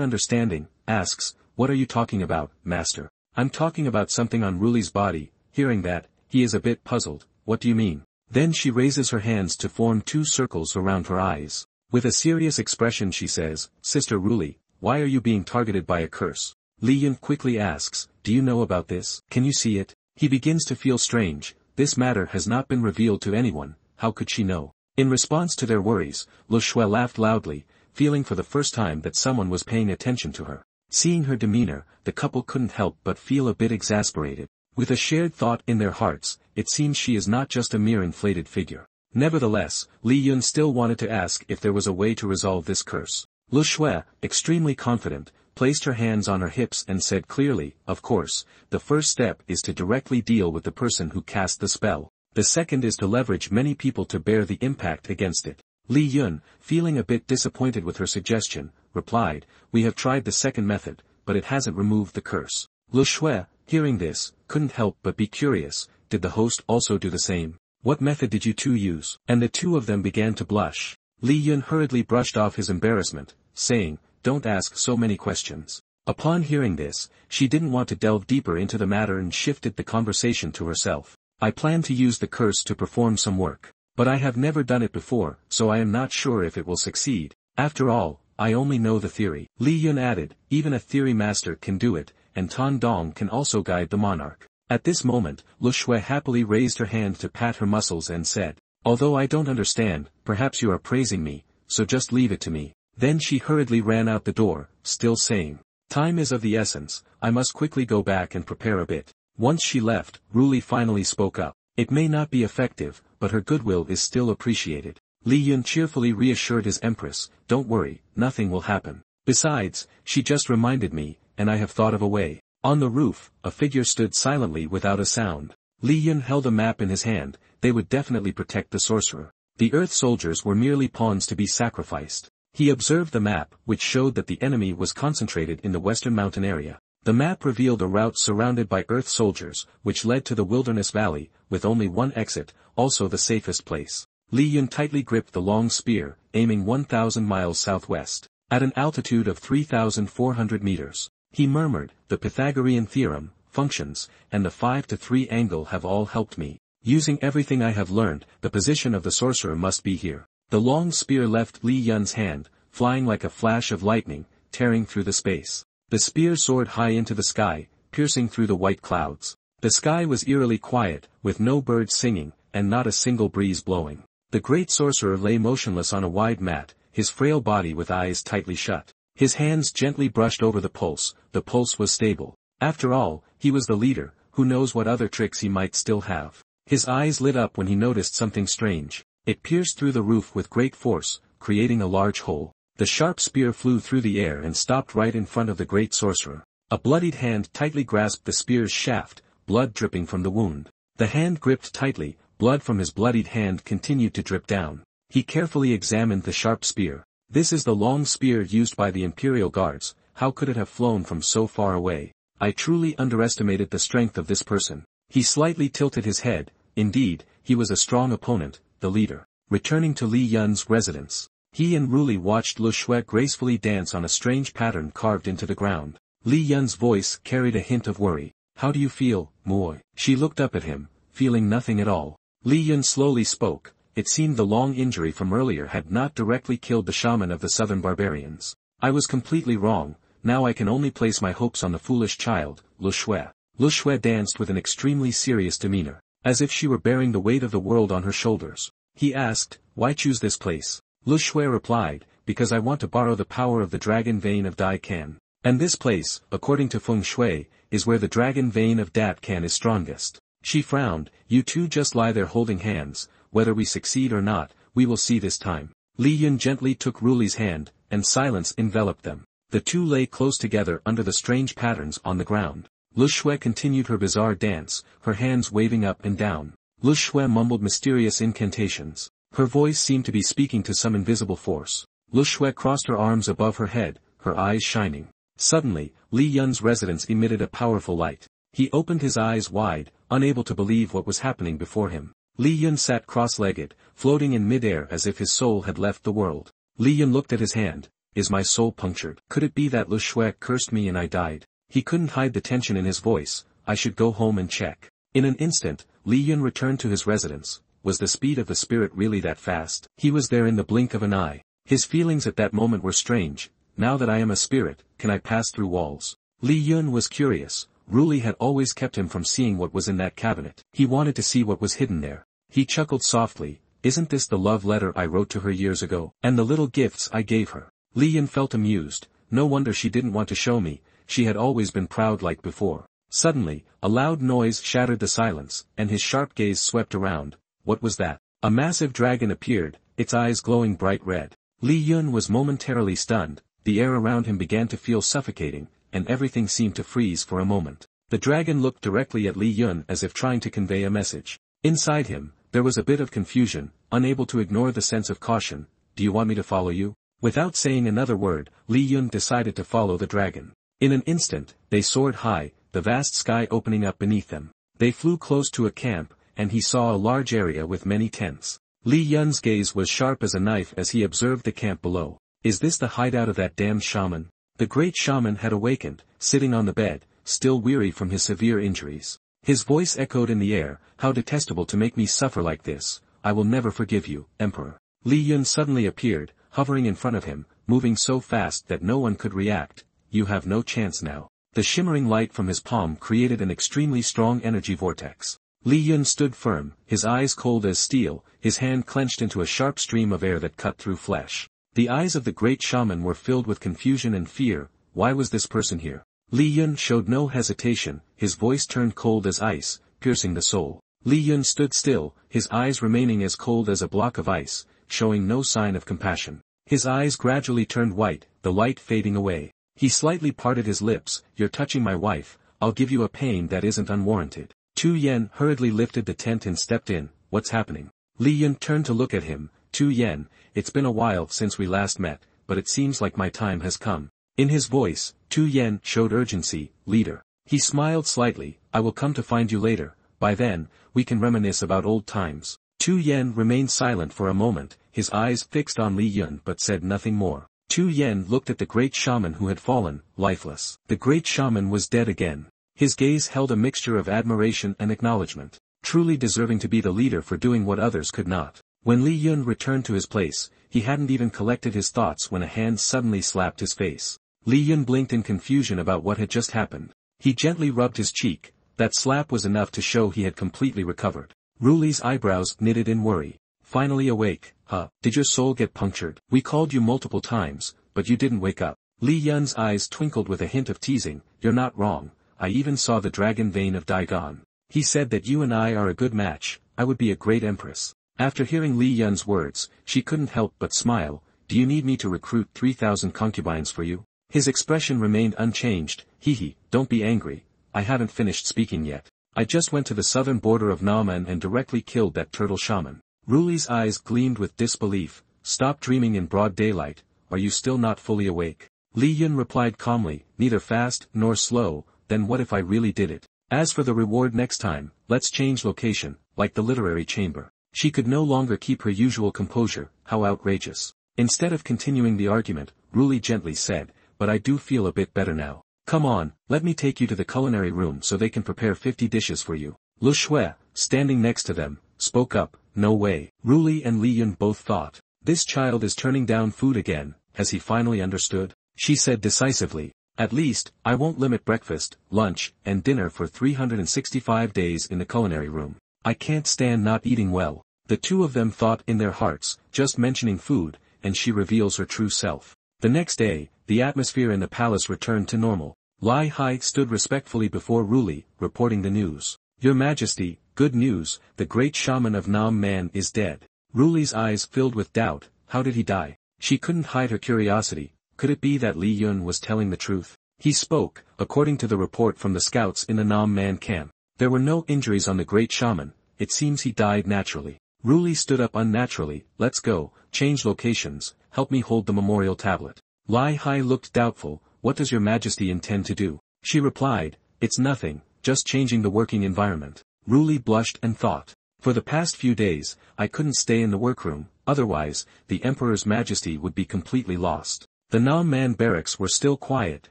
understanding, asks, what are you talking about, master? I'm talking about something on Ruli's body. Hearing that, he is a bit puzzled. What do you mean? Then she raises her hands to form 2 circles around her eyes. With a serious expression she says, Sister Ruli, why are you being targeted by a curse? Li Yun quickly asks, do you know about this? Can you see it? He begins to feel strange. This matter has not been revealed to anyone. How could she know? In response to their worries, Lu Shui laughed loudly, feeling for the first time that someone was paying attention to her. Seeing her demeanor, the couple couldn't help but feel a bit exasperated. With a shared thought in their hearts, it seems she is not just a mere inflated figure. Nevertheless, Li Yun still wanted to ask if there was a way to resolve this curse. Lu Shui, extremely confident, placed her hands on her hips and said clearly, of course, the first step is to directly deal with the person who cast the spell. The second is to leverage many people to bear the impact against it. Li Yun, feeling a bit disappointed with her suggestion, replied, we have tried the second method, but it hasn't removed the curse. Lu Shui, hearing this, couldn't help but be curious, did the host also do the same? What method did you two use? And the two of them began to blush. Li Yun hurriedly brushed off his embarrassment, saying, don't ask so many questions. Upon hearing this, she didn't want to delve deeper into the matter and shifted the conversation to herself. I plan to use the curse to perform some work. But I have never done it before, so I am not sure if it will succeed. After all, I only know the theory. Li Yun added, even a theory master can do it, and Tan Dong can also guide the monarch. At this moment, Lu Shui happily raised her hand to pat her muscles and said, although I don't understand, perhaps you are praising me, so just leave it to me. Then she hurriedly ran out the door, still saying, time is of the essence, I must quickly go back and prepare a bit. Once she left, Ruli finally spoke up. It may not be effective, but her goodwill is still appreciated. Li Yun cheerfully reassured his empress, don't worry, nothing will happen. Besides, she just reminded me, and I have thought of a way. On the roof, a figure stood silently without a sound. Li Yun held a map in his hand. They would definitely protect the sorcerer. The earth soldiers were merely pawns to be sacrificed. He observed the map, which showed that the enemy was concentrated in the western mountain area. The map revealed a route surrounded by earth soldiers, which led to the wilderness valley, with only one exit, also the safest place. Li Yun tightly gripped the long spear, aiming 1,000 miles southwest. At an altitude of 3,400 meters. He murmured, the Pythagorean theorem, functions, and the 5 to 3 angle have all helped me. Using everything I have learned, the position of the sorcerer must be here. The long spear left Li Yun's hand, flying like a flash of lightning, tearing through the space. The spear soared high into the sky, piercing through the white clouds. The sky was eerily quiet, with no birds singing, and not a single breeze blowing. The great sorcerer lay motionless on a wide mat, his frail body with eyes tightly shut. His hands gently brushed over the pulse was stable. After all, he was the leader, who knows what other tricks he might still have. His eyes lit up when he noticed something strange. It pierced through the roof with great force, creating a large hole. The sharp spear flew through the air and stopped right in front of the great sorcerer. A bloodied hand tightly grasped the spear's shaft, blood dripping from the wound. The hand gripped tightly, blood from his bloodied hand continued to drip down. He carefully examined the sharp spear. This is the long spear used by the Imperial Guards. How could it have flown from so far away? I truly underestimated the strength of this person. He slightly tilted his head. Indeed, he was a strong opponent, the leader. Returning to Li Yun's residence, he and Ruli watched Lu Shui gracefully dance on a strange pattern carved into the ground. Li Yun's voice carried a hint of worry. How do you feel, Moi? She looked up at him, feeling nothing at all. Li Yun slowly spoke. It seemed the long injury from earlier had not directly killed the shaman of the southern barbarians. I was completely wrong. Now I can only place my hopes on the foolish child, Lu Shui. Lu Shui danced with an extremely serious demeanor, as if she were bearing the weight of the world on her shoulders. He asked, why choose this place? Lu Shui replied, because I want to borrow the power of the dragon vein of Dai Kan. And this place, according to Feng Shui, is where the dragon vein of Dat Kan is strongest. She frowned, you two just lie there holding hands. Whether we succeed or not, we will see this time. Li Yun gently took Ruli's hand, and silence enveloped them. The two lay close together under the strange patterns on the ground. Lu Shui continued her bizarre dance, her hands waving up and down. Lu Shui mumbled mysterious incantations. Her voice seemed to be speaking to some invisible force. Lu Shui crossed her arms above her head, her eyes shining. Suddenly, Li Yun's residence emitted a powerful light. He opened his eyes wide, unable to believe what was happening before him. Li Yun sat cross-legged, floating in mid-air as if his soul had left the world. Li Yun looked at his hand. Is my soul punctured? Could it be that Lu Shui cursed me and I died? He couldn't hide the tension in his voice. I should go home and check. In an instant, Li Yun returned to his residence. Was the speed of the spirit really that fast? He was there in the blink of an eye. His feelings at that moment were strange. Now that I am a spirit, can I pass through walls? Li Yun was curious. Ruli had always kept him from seeing what was in that cabinet. He wanted to see what was hidden there. He chuckled softly. Isn't this the love letter I wrote to her years ago? And the little gifts I gave her? Li Yun felt amused. No wonder she didn't want to show me. She had always been proud like before. Suddenly, a loud noise shattered the silence, and his sharp gaze swept around. What was that? A massive dragon appeared, its eyes glowing bright red. Li Yun was momentarily stunned. The air around him began to feel suffocating, and everything seemed to freeze for a moment. The dragon looked directly at Li Yun as if trying to convey a message. Inside him, there was a bit of confusion, unable to ignore the sense of caution. Do you want me to follow you? Without saying another word, Li Yun decided to follow the dragon. In an instant, they soared high, the vast sky opening up beneath them. They flew close to a camp, and he saw a large area with many tents. Li Yun's gaze was sharp as a knife as he observed the camp below. Is this the hideout of that damned shaman? The great shaman had awakened, sitting on the bed, still weary from his severe injuries. His voice echoed in the air, how detestable to make me suffer like this. I will never forgive you, Emperor. Li Yun suddenly appeared, hovering in front of him, moving so fast that no one could react. You have no chance now. The shimmering light from his palm created an extremely strong energy vortex. Li Yun stood firm, his eyes cold as steel, his hand clenched into a sharp stream of air that cut through flesh. The eyes of the great shaman were filled with confusion and fear. Why was this person here? Li Yun showed no hesitation, his voice turned cold as ice, piercing the soul. Li Yun stood still, his eyes remaining as cold as a block of ice, showing no sign of compassion. His eyes gradually turned white, the light fading away. He slightly parted his lips. You're touching my wife, I'll give you a pain that isn't unwarranted. Tu Yen hurriedly lifted the tent and stepped in. What's happening? Li Yun turned to look at him. Tu Yen, it's been a while since we last met, but it seems like my time has come. In his voice, Tu Yen showed urgency. Leader. He smiled slightly. I will come to find you later. By then, we can reminisce about old times. Tu Yen remained silent for a moment, his eyes fixed on Li Yun but said nothing more. Tu Yen looked at the great shaman who had fallen, lifeless. The great shaman was dead again. His gaze held a mixture of admiration and acknowledgement, truly deserving to be the leader for doing what others could not. When Li Yun returned to his place, he hadn't even collected his thoughts when a hand suddenly slapped his face. Li Yun blinked in confusion about what had just happened. He gently rubbed his cheek. That slap was enough to show he had completely recovered. Ruli's eyebrows knitted in worry. Finally awake, huh? Did your soul get punctured? We called you multiple times, but you didn't wake up. Li Yun's eyes twinkled with a hint of teasing. You're not wrong. I even saw the dragon vein of Daigon. He said that you and I are a good match. I would be a great empress. After hearing Li Yun's words, she couldn't help but smile. Do you need me to recruit 3,000 concubines for you? His expression remained unchanged. Hee, don't be angry. I haven't finished speaking yet. I just went to the southern border of Naaman and directly killed that turtle shaman. Ruli's eyes gleamed with disbelief. Stop dreaming in broad daylight. Are you still not fully awake? Li Yun replied calmly, neither fast nor slow. Then what if I really did it? As for the reward next time, let's change location, like the literary chamber. She could no longer keep her usual composure. How outrageous. Instead of continuing the argument, Ruli gently said, but I do feel a bit better now. Come on, let me take you to the culinary room so they can prepare 50 dishes for you. Lu Shui, standing next to them, spoke up. No way. Ruli and Li Yun both thought. This child is turning down food again. Has he finally understood? She said decisively. At least, I won't limit breakfast, lunch, and dinner for 365 days in the culinary room. I can't stand not eating well. The two of them thought in their hearts, just mentioning food, and she reveals her true self. The next day, the atmosphere in the palace returned to normal. Lai Hai stood respectfully before Ruli, reporting the news. Your Majesty, good news, the great shaman of Nam Man is dead. Ruli's eyes filled with doubt. How did he die? She couldn't hide her curiosity. Could it be that Li Yun was telling the truth? He spoke, according to the report from the scouts in the Nam Man camp. There were no injuries on the great shaman, it seems he died naturally. Ruli stood up unnaturally. Let's go, change locations, help me hold the memorial tablet. Lai Hai looked doubtful. What does your majesty intend to do? She replied, it's nothing, just changing the working environment. Ruli blushed and thought. For the past few days, I couldn't stay in the workroom, otherwise, the emperor's majesty would be completely lost. The Nam Man barracks were still quiet,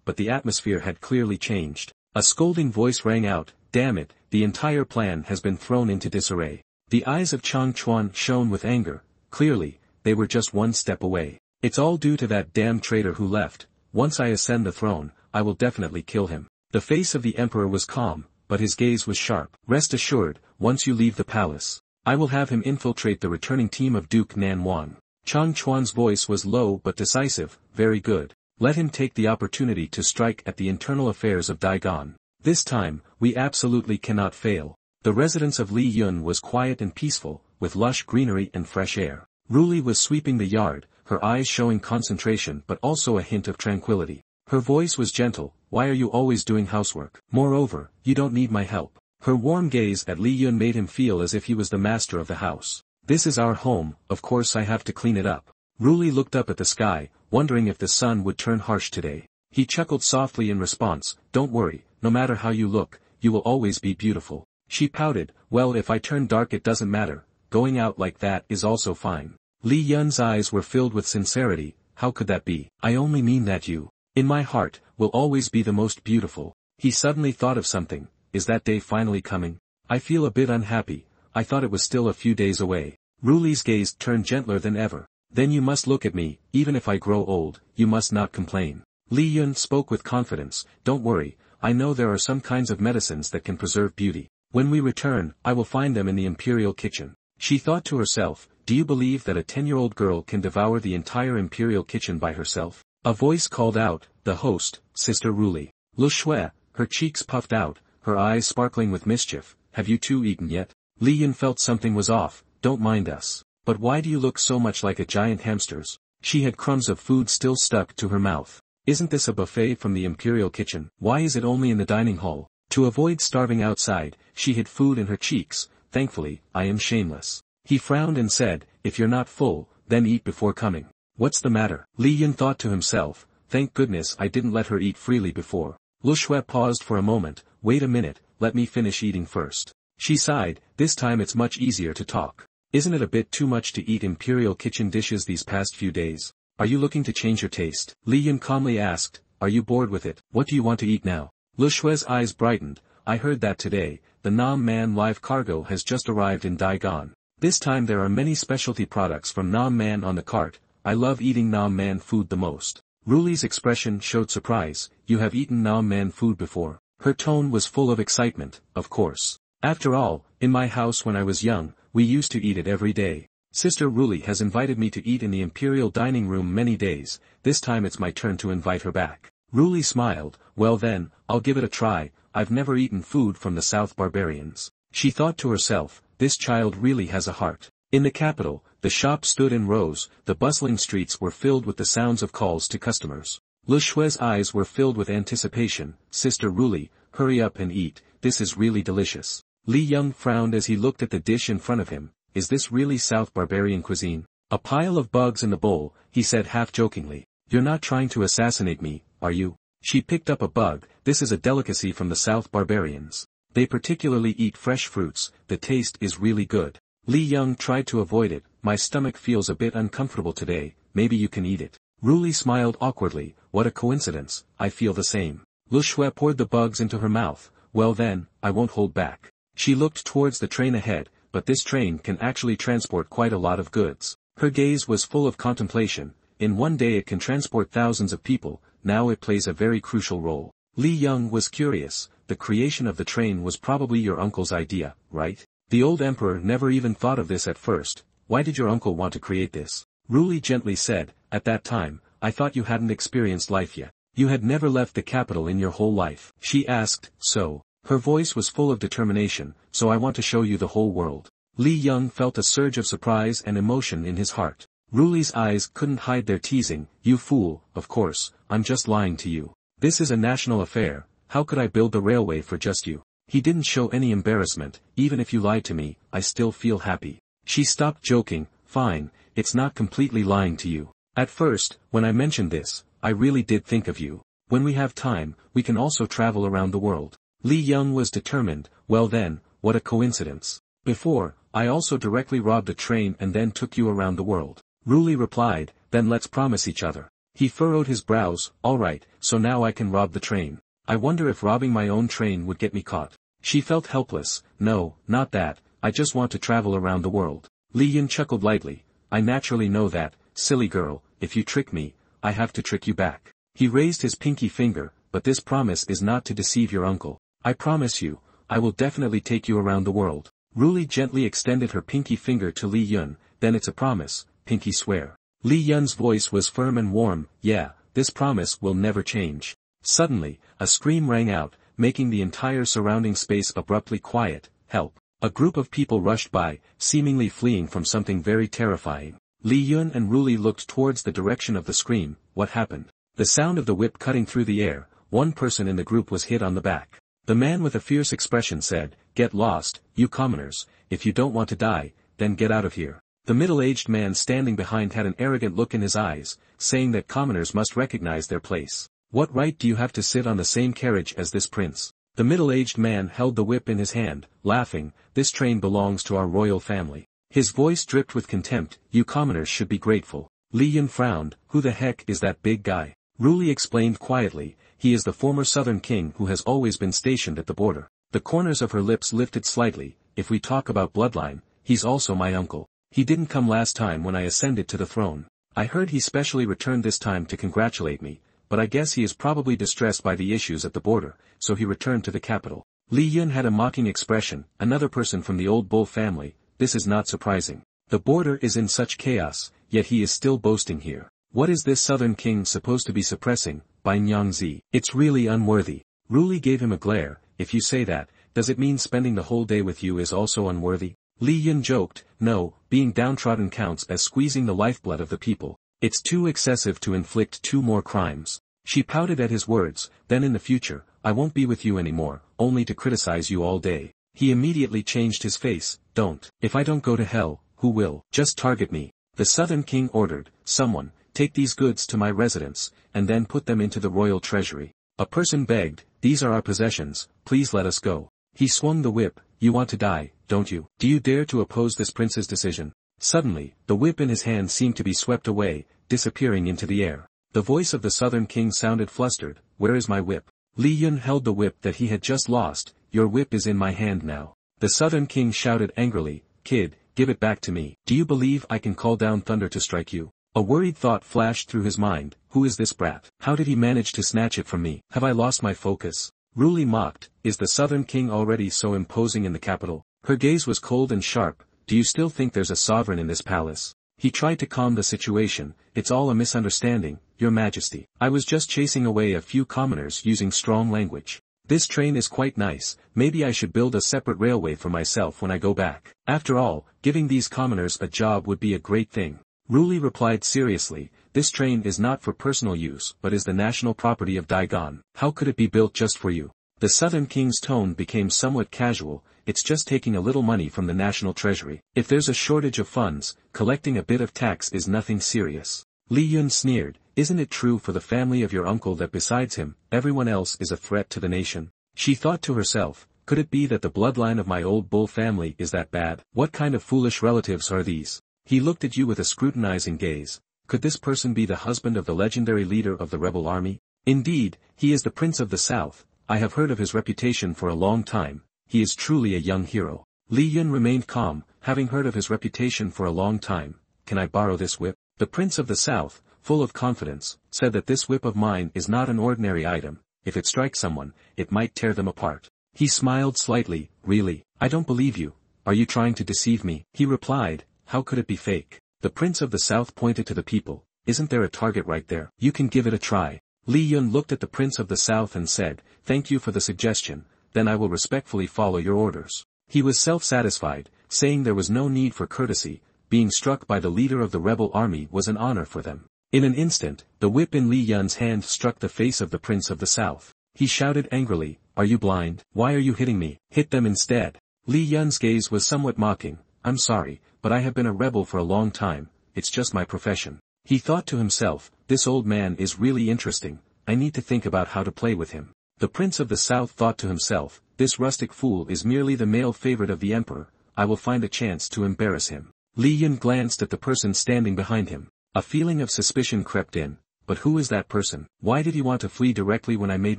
but the atmosphere had clearly changed. A scolding voice rang out, damn it, the entire plan has been thrown into disarray. The eyes of Chang Chuan shone with anger. Clearly, they were just one step away. It's all due to that damn traitor who left. Once I ascend the throne, I will definitely kill him. The face of the emperor was calm, but his gaze was sharp. Rest assured, once you leave the palace, I will have him infiltrate the returning team of Duke Nanwan. Chang Chuan's voice was low but decisive. Very good. Let him take the opportunity to strike at the internal affairs of Daigon. This time, we absolutely cannot fail. The residence of Li Yun was quiet and peaceful, with lush greenery and fresh air. Ruli was sweeping the yard, her eyes showing concentration but also a hint of tranquility. Her voice was gentle, why are you always doing housework? Moreover, you don't need my help. Her warm gaze at Li Yun made him feel as if he was the master of the house. This is our home, of course I have to clean it up. Ruli looked up at the sky, wondering if the sun would turn harsh today. He chuckled softly in response, don't worry, no matter how you look, you will always be beautiful. She pouted, well if I turn dark it doesn't matter, going out like that is also fine. Li Yun's eyes were filled with sincerity, how could that be? I only mean that you, in my heart, will always be the most beautiful. He suddenly thought of something, is that day finally coming? I feel a bit unhappy, I thought it was still a few days away. Ruli's gaze turned gentler than ever. Then you must look at me, even if I grow old, you must not complain. Li Yun spoke with confidence, don't worry, I know there are some kinds of medicines that can preserve beauty. When we return, I will find them in the imperial kitchen. She thought to herself, do you believe that a 10-year-old girl can devour the entire imperial kitchen by herself? A voice called out, the host, Sister Ruli. Lu Shui, her cheeks puffed out, her eyes sparkling with mischief, have you two eaten yet? Li Yun felt something was off, don't mind us. But why do you look so much like a giant hamster's? She had crumbs of food still stuck to her mouth. Isn't this a buffet from the imperial kitchen? Why is it only in the dining hall? To avoid starving outside, she hid food in her cheeks. Thankfully, I am shameless. He frowned and said, if you're not full, then eat before coming. What's the matter? Li Yun thought to himself, thank goodness I didn't let her eat freely before. Lu Shui paused for a moment, wait a minute, let me finish eating first. She sighed, this time it's much easier to talk. Isn't it a bit too much to eat imperial kitchen dishes these past few days? Are you looking to change your taste? Li Yun calmly asked, are you bored with it? What do you want to eat now? Lu Shui's eyes brightened, I heard that today, the Nam Man live cargo has just arrived in Daigon. This time there are many specialty products from Nam Man on the cart. I love eating Nam Man food the most. Ruli's expression showed surprise, you have eaten Nam Man food before. Her tone was full of excitement, of course. After all, in my house when I was young, we used to eat it every day. Sister Ruli has invited me to eat in the imperial dining room many days, this time it's my turn to invite her back. Ruli smiled, well then, I'll give it a try, I've never eaten food from the South barbarians. She thought to herself, this child really has a heart. In the capital, the shops stood in rows, the bustling streets were filled with the sounds of calls to customers. Lu Shui's eyes were filled with anticipation, Sister Ruli, hurry up and eat, this is really delicious. Li Yun frowned as he looked at the dish in front of him, is this really South barbarian cuisine? A pile of bugs in the bowl, he said half-jokingly. You're not trying to assassinate me, are you? She picked up a bug, this is a delicacy from the South barbarians. They particularly eat fresh fruits, the taste is really good. Li Yun tried to avoid it, my stomach feels a bit uncomfortable today, maybe you can eat it. Ruli smiled awkwardly, what a coincidence, I feel the same. Lu Shui poured the bugs into her mouth, well then, I won't hold back. She looked towards the train ahead, but this train can actually transport quite a lot of goods. Her gaze was full of contemplation, in one day it can transport thousands of people, now it plays a very crucial role. Li Yun was curious, the creation of the train was probably your uncle's idea, right? The old emperor never even thought of this at first, why did your uncle want to create this? Ruli gently said, at that time, I thought you hadn't experienced life yet. You had never left the capital in your whole life. She asked, so. Her voice was full of determination, so I want to show you the whole world. Li Yun felt a surge of surprise and emotion in his heart. Ruli's eyes couldn't hide their teasing, you fool, of course, I'm just lying to you. This is a national affair, how could I build the railway for just you? He didn't show any embarrassment. Even if you lied to me, I still feel happy. She stopped joking. Fine, it's not completely lying to you. At first, when I mentioned this, I really did think of you. When we have time, we can also travel around the world. Li Young was determined. Well then, what a coincidence. Before, I also directly robbed a train and then took you around the world. Ruli replied, then let's promise each other. He furrowed his brows. Alright, so now I can rob the train. I wonder if robbing my own train would get me caught. She felt helpless. No, not that, I just want to travel around the world. Li Yun chuckled lightly. I naturally know that, silly girl, if you trick me, I have to trick you back. He raised his pinky finger, but this promise is not to deceive your uncle. I promise you, I will definitely take you around the world. Ruli gently extended her pinky finger to Li Yun. Then it's a promise, pinky swear. Li Yun's voice was firm and warm. Yeah, this promise will never change. Suddenly, a scream rang out, making the entire surrounding space abruptly quiet. Help. A group of people rushed by, seemingly fleeing from something very terrifying. Li Yun and Ruli looked towards the direction of the scream. What happened? The sound of the whip cutting through the air. One person in the group was hit on the back. The man with a fierce expression said, "Get lost, you commoners. If you don't want to die, then get out of here." The middle-aged man standing behind had an arrogant look in his eyes, saying that commoners must recognize their place. What right do you have to sit on the same carriage as this prince? The middle-aged man held the whip in his hand, laughing. This train belongs to our royal family. His voice dripped with contempt. You commoners should be grateful. Li Yun frowned. Who the heck is that big guy? Ruli explained quietly. He is the former southern king who has always been stationed at the border. The corners of her lips lifted slightly. If we talk about bloodline, he's also my uncle. He didn't come last time when I ascended to the throne. I heard he specially returned this time to congratulate me, but I guess he is probably distressed by the issues at the border, so he returned to the capital. Li Yun had a mocking expression. Another person from the old bull family. This is not surprising. The border is in such chaos, yet he is still boasting here. What is this southern king supposed to be suppressing? By Nyangzi. It's really unworthy. Ruli gave him a glare. If you say that, does it mean spending the whole day with you is also unworthy? Li Yun joked. No, being downtrodden counts as squeezing the lifeblood of the people. It's too excessive to inflict 2 more crimes. She pouted at his words. Then in the future, I won't be with you anymore, only to criticize you all day. He immediately changed his face. Don't. If I don't go to hell, who will? Just target me. The southern king ordered. Someone, take these goods to my residence, and then put them into the royal treasury. A person begged. These are our possessions, please let us go. He swung the whip. You want to die, don't you? Do you dare to oppose this prince's decision? Suddenly, the whip in his hand seemed to be swept away, disappearing into the air. The voice of the southern king sounded flustered. Where is my whip? Li Yun held the whip that he had just lost. Your whip is in my hand now. The southern king shouted angrily. Kid, give it back to me. Do you believe I can call down thunder to strike you? A worried thought flashed through his mind. Who is this brat? How did he manage to snatch it from me? Have I lost my focus? Ruli mocked. Is the southern king already so imposing in the capital? Her gaze was cold and sharp. Do you still think there's a sovereign in this palace? He tried to calm the situation. It's all a misunderstanding, your majesty. I was just chasing away a few commoners using strong language. This train is quite nice. Maybe I should build a separate railway for myself when I go back. After all, giving these commoners a job would be a great thing. Ruli replied seriously. This train is not for personal use but is the national property of Daigon. How could it be built just for you? The southern king's tone became somewhat casual. It's just taking a little money from the national treasury. If there's a shortage of funds, collecting a bit of tax is nothing serious. Li Yun sneered. Isn't it true for the family of your uncle that besides him, everyone else is a threat to the nation? She thought to herself, could it be that the bloodline of my old bull family is that bad? What kind of foolish relatives are these? He looked at you with a scrutinizing gaze. Could this person be the husband of the legendary leader of the rebel army? Indeed, he is the prince of the south. I have heard of his reputation for a long time. He is truly a young hero. Li Yun remained calm. Having heard of his reputation for a long time. Can I borrow this whip? The prince of the south, full of confidence, said that this whip of mine is not an ordinary item. If it strikes someone, it might tear them apart. He smiled slightly. Really? I don't believe you. Are you trying to deceive me? He replied. How could it be fake? The prince of the south pointed to the people. Isn't there a target right there? You can give it a try. Li Yun looked at the prince of the south and said, thank you for the suggestion, then I will respectfully follow your orders. He was self-satisfied, saying there was no need for courtesy. Being struck by the leader of the rebel army was an honor for them. In an instant, the whip in Li Yun's hand struck the face of the prince of the south. He shouted angrily, are you blind? Why are you hitting me? Hit them instead. Li Yun's gaze was somewhat mocking. I'm sorry, but I have been a rebel for a long time, it's just my profession. He thought to himself, this old man is really interesting, I need to think about how to play with him. The Prince of the South thought to himself, this rustic fool is merely the male favorite of the Emperor, I will find a chance to embarrass him. Li Yun glanced at the person standing behind him. A feeling of suspicion crept in. But who is that person? Why did he want to flee directly when I made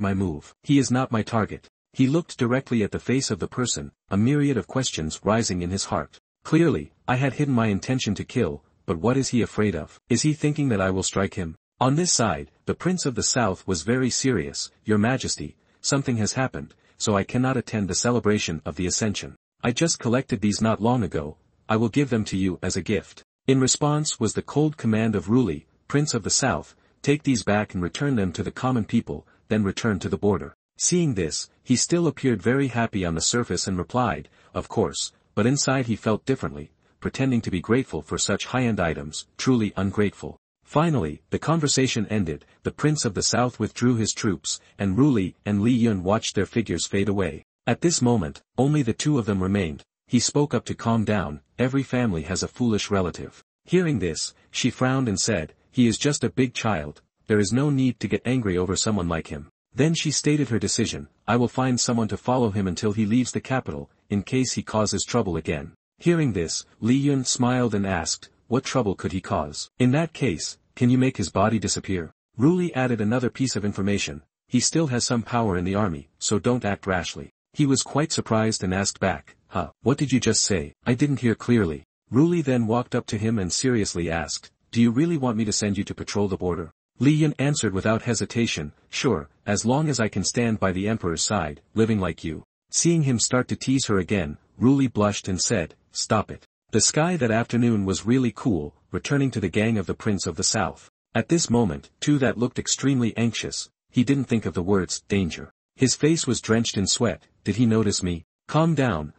my move? He is not my target. He looked directly at the face of the person, a myriad of questions rising in his heart. Clearly, I had hidden my intention to kill, but what is he afraid of? Is he thinking that I will strike him? On this side, the Prince of the South was very serious. Your Majesty, something has happened, so I cannot attend the celebration of the Ascension. I just collected these not long ago, I will give them to you as a gift. In response was the cold command of Ruli, Prince of the South, take these back and return them to the common people, then return to the border. Seeing this, he still appeared very happy on the surface and replied, of course, but inside he felt differently, pretending to be grateful for such high-end items, truly ungrateful. Finally, the conversation ended, the Prince of the South withdrew his troops, and Ruli and Li Yun watched their figures fade away. At this moment, only the two of them remained. He spoke up to calm down, every family has a foolish relative. Hearing this, she frowned and said, he is just a big child, there is no need to get angry over someone like him. Then she stated her decision, I will find someone to follow him until he leaves the capital, in case he causes trouble again. Hearing this, Li Yun smiled and asked, what trouble could he cause? In that case, can you make his body disappear? Ruli added another piece of information, he still has some power in the army, so don't act rashly. He was quite surprised and asked back, what did you just say? I didn't hear clearly. Ruli then walked up to him and seriously asked, do you really want me to send you to patrol the border? Li Yun answered without hesitation, sure, as long as I can stand by the Emperor's side, living like you. Seeing him start to tease her again, Ruli blushed and said, stop it. The sky that afternoon was really cool, returning to the gang of the Prince of the South. At this moment, too that looked extremely anxious, he didn't think of the words, danger. His face was drenched in sweat, did he notice me? Calm down,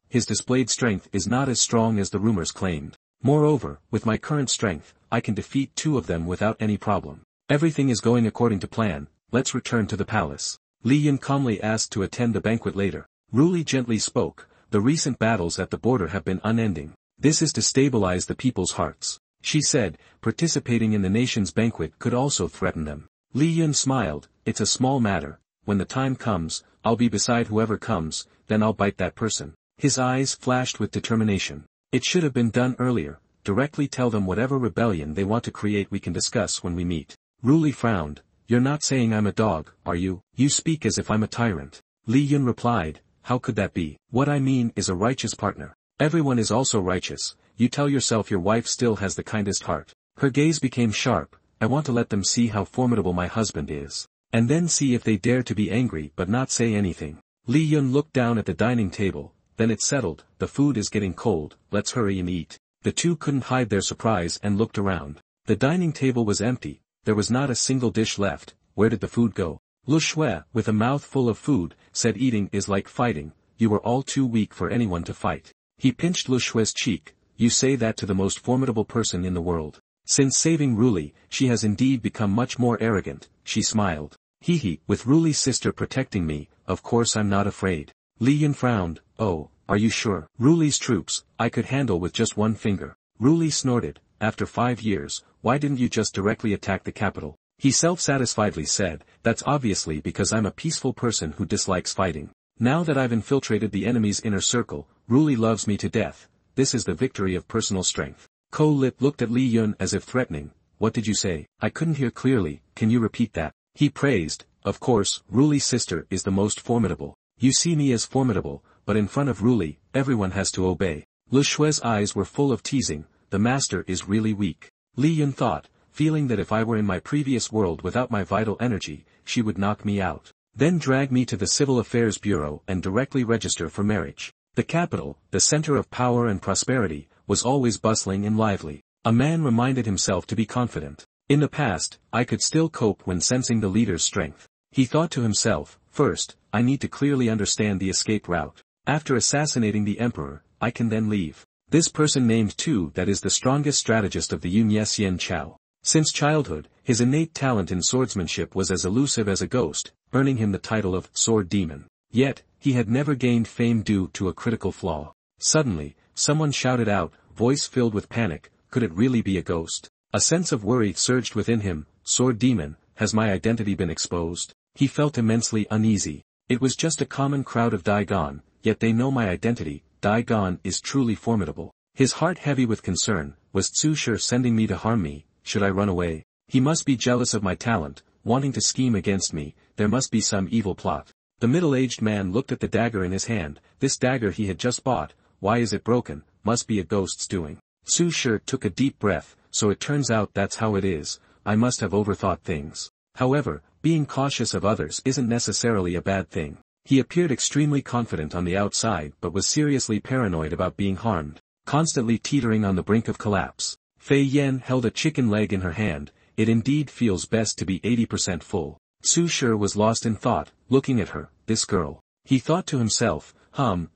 his displayed strength is not as strong as the rumors claimed. Moreover, with my current strength, I can defeat two of them without any problem. Everything is going according to plan, let's return to the palace. Li Yun calmly asked to attend the banquet later. Ruli gently spoke, the recent battles at the border have been unending. This is to stabilize the people's hearts. She said, participating in the nation's banquet could also threaten them. Li Yun smiled, it's a small matter, when the time comes, I'll be beside whoever comes, then I'll bite that person. His eyes flashed with determination. It should have been done earlier, directly tell them whatever rebellion they want to create we can discuss when we meet. Ruli frowned, you're not saying I'm a dog, are you? You speak as if I'm a tyrant. Li Yun replied, how could that be? What I mean is a righteous partner. Everyone is also righteous, you tell yourself your wife still has the kindest heart. Her gaze became sharp, I want to let them see how formidable my husband is. And then see if they dare to be angry but not say anything. Li Yun looked down at the dining table, then it settled, the food is getting cold, let's hurry and eat. The two couldn't hide their surprise and looked around. The dining table was empty, there was not a single dish left, where did the food go? Lu Shui, with a mouth full of food, said eating is like fighting, you are all too weak for anyone to fight. He pinched Lu Shui's cheek, you say that to the most formidable person in the world. Since saving Ruli, she has indeed become much more arrogant, she smiled. With Ruli's sister protecting me, of course I'm not afraid. Li Yun frowned, oh, are you sure? Ruli's troops, I could handle with just one finger. Ruli snorted, after 5 years, why didn't you just directly attack the capital? He self-satisfiedly said, that's obviously because I'm a peaceful person who dislikes fighting. Now that I've infiltrated the enemy's inner circle, Ruli loves me to death, this is the victory of personal strength. Ko Lip looked at Li Yun as if threatening, what did you say? I couldn't hear clearly, can you repeat that? He praised, of course, Ruli's sister is the most formidable. You see me as formidable, but in front of Ruli, everyone has to obey. Lu Shui's eyes were full of teasing, the master is really weak. Li Yun thought, feeling that if I were in my previous world without my vital energy, she would knock me out. Then drag me to the Civil Affairs Bureau and directly register for marriage. The capital, the center of power and prosperity, was always bustling and lively. A man reminded himself to be confident. In the past, I could still cope when sensing the leader's strength. He thought to himself, first, I need to clearly understand the escape route. After assassinating the emperor, I can then leave. This person named Tu that is the strongest strategist of the Yun Xian Chao. Since childhood, his innate talent in swordsmanship was as elusive as a ghost, earning him the title of Sword Demon. Yet, he had never gained fame due to a critical flaw. Suddenly, someone shouted out, voice filled with panic, could it really be a ghost? A sense of worry surged within him. Sword Demon, has my identity been exposed? He felt immensely uneasy. It was just a common crowd of Daigon, yet they know my identity. Daigon is truly formidable. His heart heavy with concern. Was Tsu Shi sending me to harm me? Should I run away? He must be jealous of my talent, wanting to scheme against me. There must be some evil plot. The middle-aged man looked at the dagger in his hand. This dagger he had just bought. Why is it broken? Must be a ghost's doing. Tsu Shi took a deep breath. So it turns out that's how it is. I must have overthought things. However, being cautious of others isn't necessarily a bad thing. He appeared extremely confident on the outside but was seriously paranoid about being harmed, constantly teetering on the brink of collapse. Fei Yen held a chicken leg in her hand. It indeed feels best to be 80% full. Tsu Shi was lost in thought, looking at her, this girl. He thought to himself,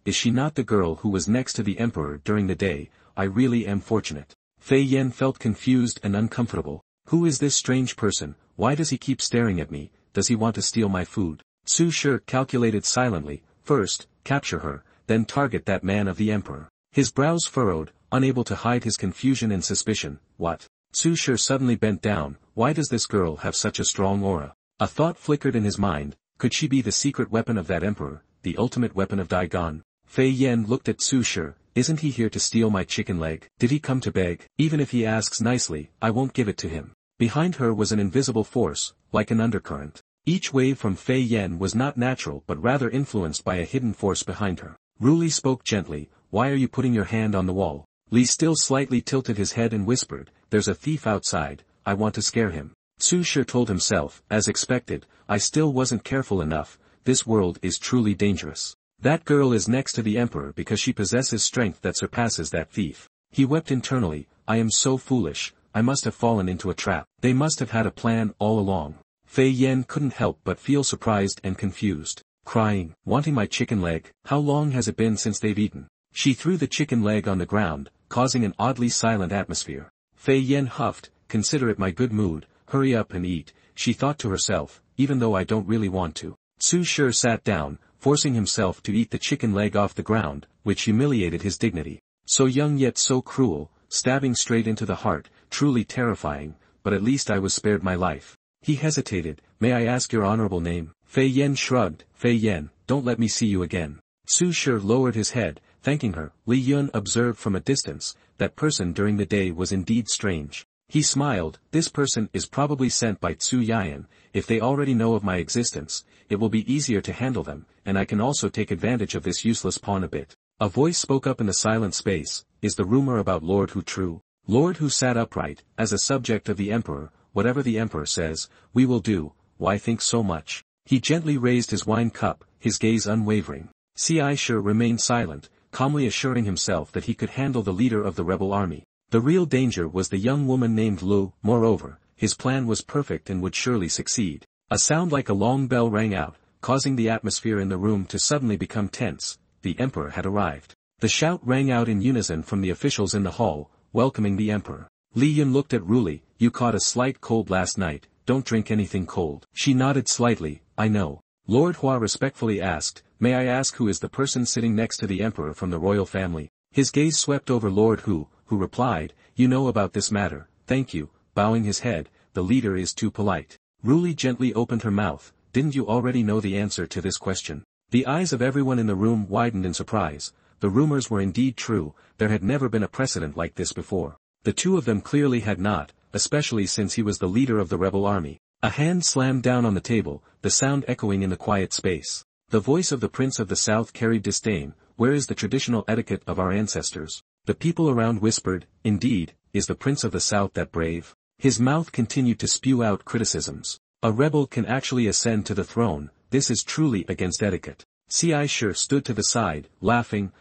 is she not the girl who was next to the emperor during the day? I really am fortunate. Fei Yen felt confused and uncomfortable. Who is this strange person? Why does he keep staring at me? Does he want to steal my food? Tsu Shi calculated silently, first, capture her, then target that man of the emperor. His brows furrowed, unable to hide his confusion and suspicion. What? Tsu Shi suddenly bent down. Why does this girl have such a strong aura? A thought flickered in his mind. Could she be the secret weapon of that emperor, the ultimate weapon of Daigon? Fei Yen looked at Tsu Shi. Isn't he here to steal my chicken leg? Did he come to beg? Even if he asks nicely, I won't give it to him. Behind her was an invisible force, like an undercurrent. Each wave from Fei Yen was not natural but rather influenced by a hidden force behind her. Ruli spoke gently, why are you putting your hand on the wall? Li still slightly tilted his head and whispered, there's a thief outside, I want to scare him. Tsu Shi told himself, as expected, I still wasn't careful enough, this world is truly dangerous. That girl is next to the emperor because she possesses strength that surpasses that thief. He wept internally, I am so foolish, I must have fallen into a trap. They must have had a plan all along. Fei Yen couldn't help but feel surprised and confused. Crying, wanting my chicken leg, how long has it been since they've eaten? She threw the chicken leg on the ground, causing an oddly silent atmosphere. Fei Yen huffed, consider it my good mood, hurry up and eat, she thought to herself, even though I don't really want to. Tsu Shi sat down, forcing himself to eat the chicken leg off the ground, which humiliated his dignity. So young yet so cruel, stabbing straight into the heart, truly terrifying, but at least I was spared my life. He hesitated, may I ask your honorable name? Fei Yen shrugged, Fei Yen, don't let me see you again. Tsu Shi lowered his head, thanking her. Li Yun observed from a distance, that person during the day was indeed strange. He smiled, this person is probably sent by Tsu Yan, if they already know of my existence, it will be easier to handle them, and I can also take advantage of this useless pawn a bit. A voice spoke up in the silent space, is the rumor about Lord Hu true? Lord Hu sat upright, as a subject of the emperor, whatever the emperor says, we will do, why think so much? He gently raised his wine cup, his gaze unwavering. Ci Shi remained silent, calmly assuring himself that he could handle the leader of the rebel army. The real danger was the young woman named Lu. Moreover, his plan was perfect and would surely succeed. A sound like a long bell rang out, causing the atmosphere in the room to suddenly become tense. The emperor had arrived. The shout rang out in unison from the officials in the hall, welcoming the emperor. Li Yun looked at Ruli, you caught a slight cold last night, don't drink anything cold. She nodded slightly, I know. Lord Hua respectfully asked, may I ask who is the person sitting next to the emperor from the royal family? His gaze swept over Lord Hu, who replied, you know about this matter, thank you, bowing his head, the leader is too polite. Ruli gently opened her mouth, didn't you already know the answer to this question? The eyes of everyone in the room widened in surprise. The rumors were indeed true, there had never been a precedent like this before. The two of them clearly had not, especially since he was the leader of the rebel army. A hand slammed down on the table, the sound echoing in the quiet space. The voice of the Prince of the South carried disdain, where is the traditional etiquette of our ancestors? The people around whispered, indeed, is the Prince of the South that brave? His mouth continued to spew out criticisms. A rebel can actually ascend to the throne, this is truly against etiquette. Ci Shi stood to the side, laughing,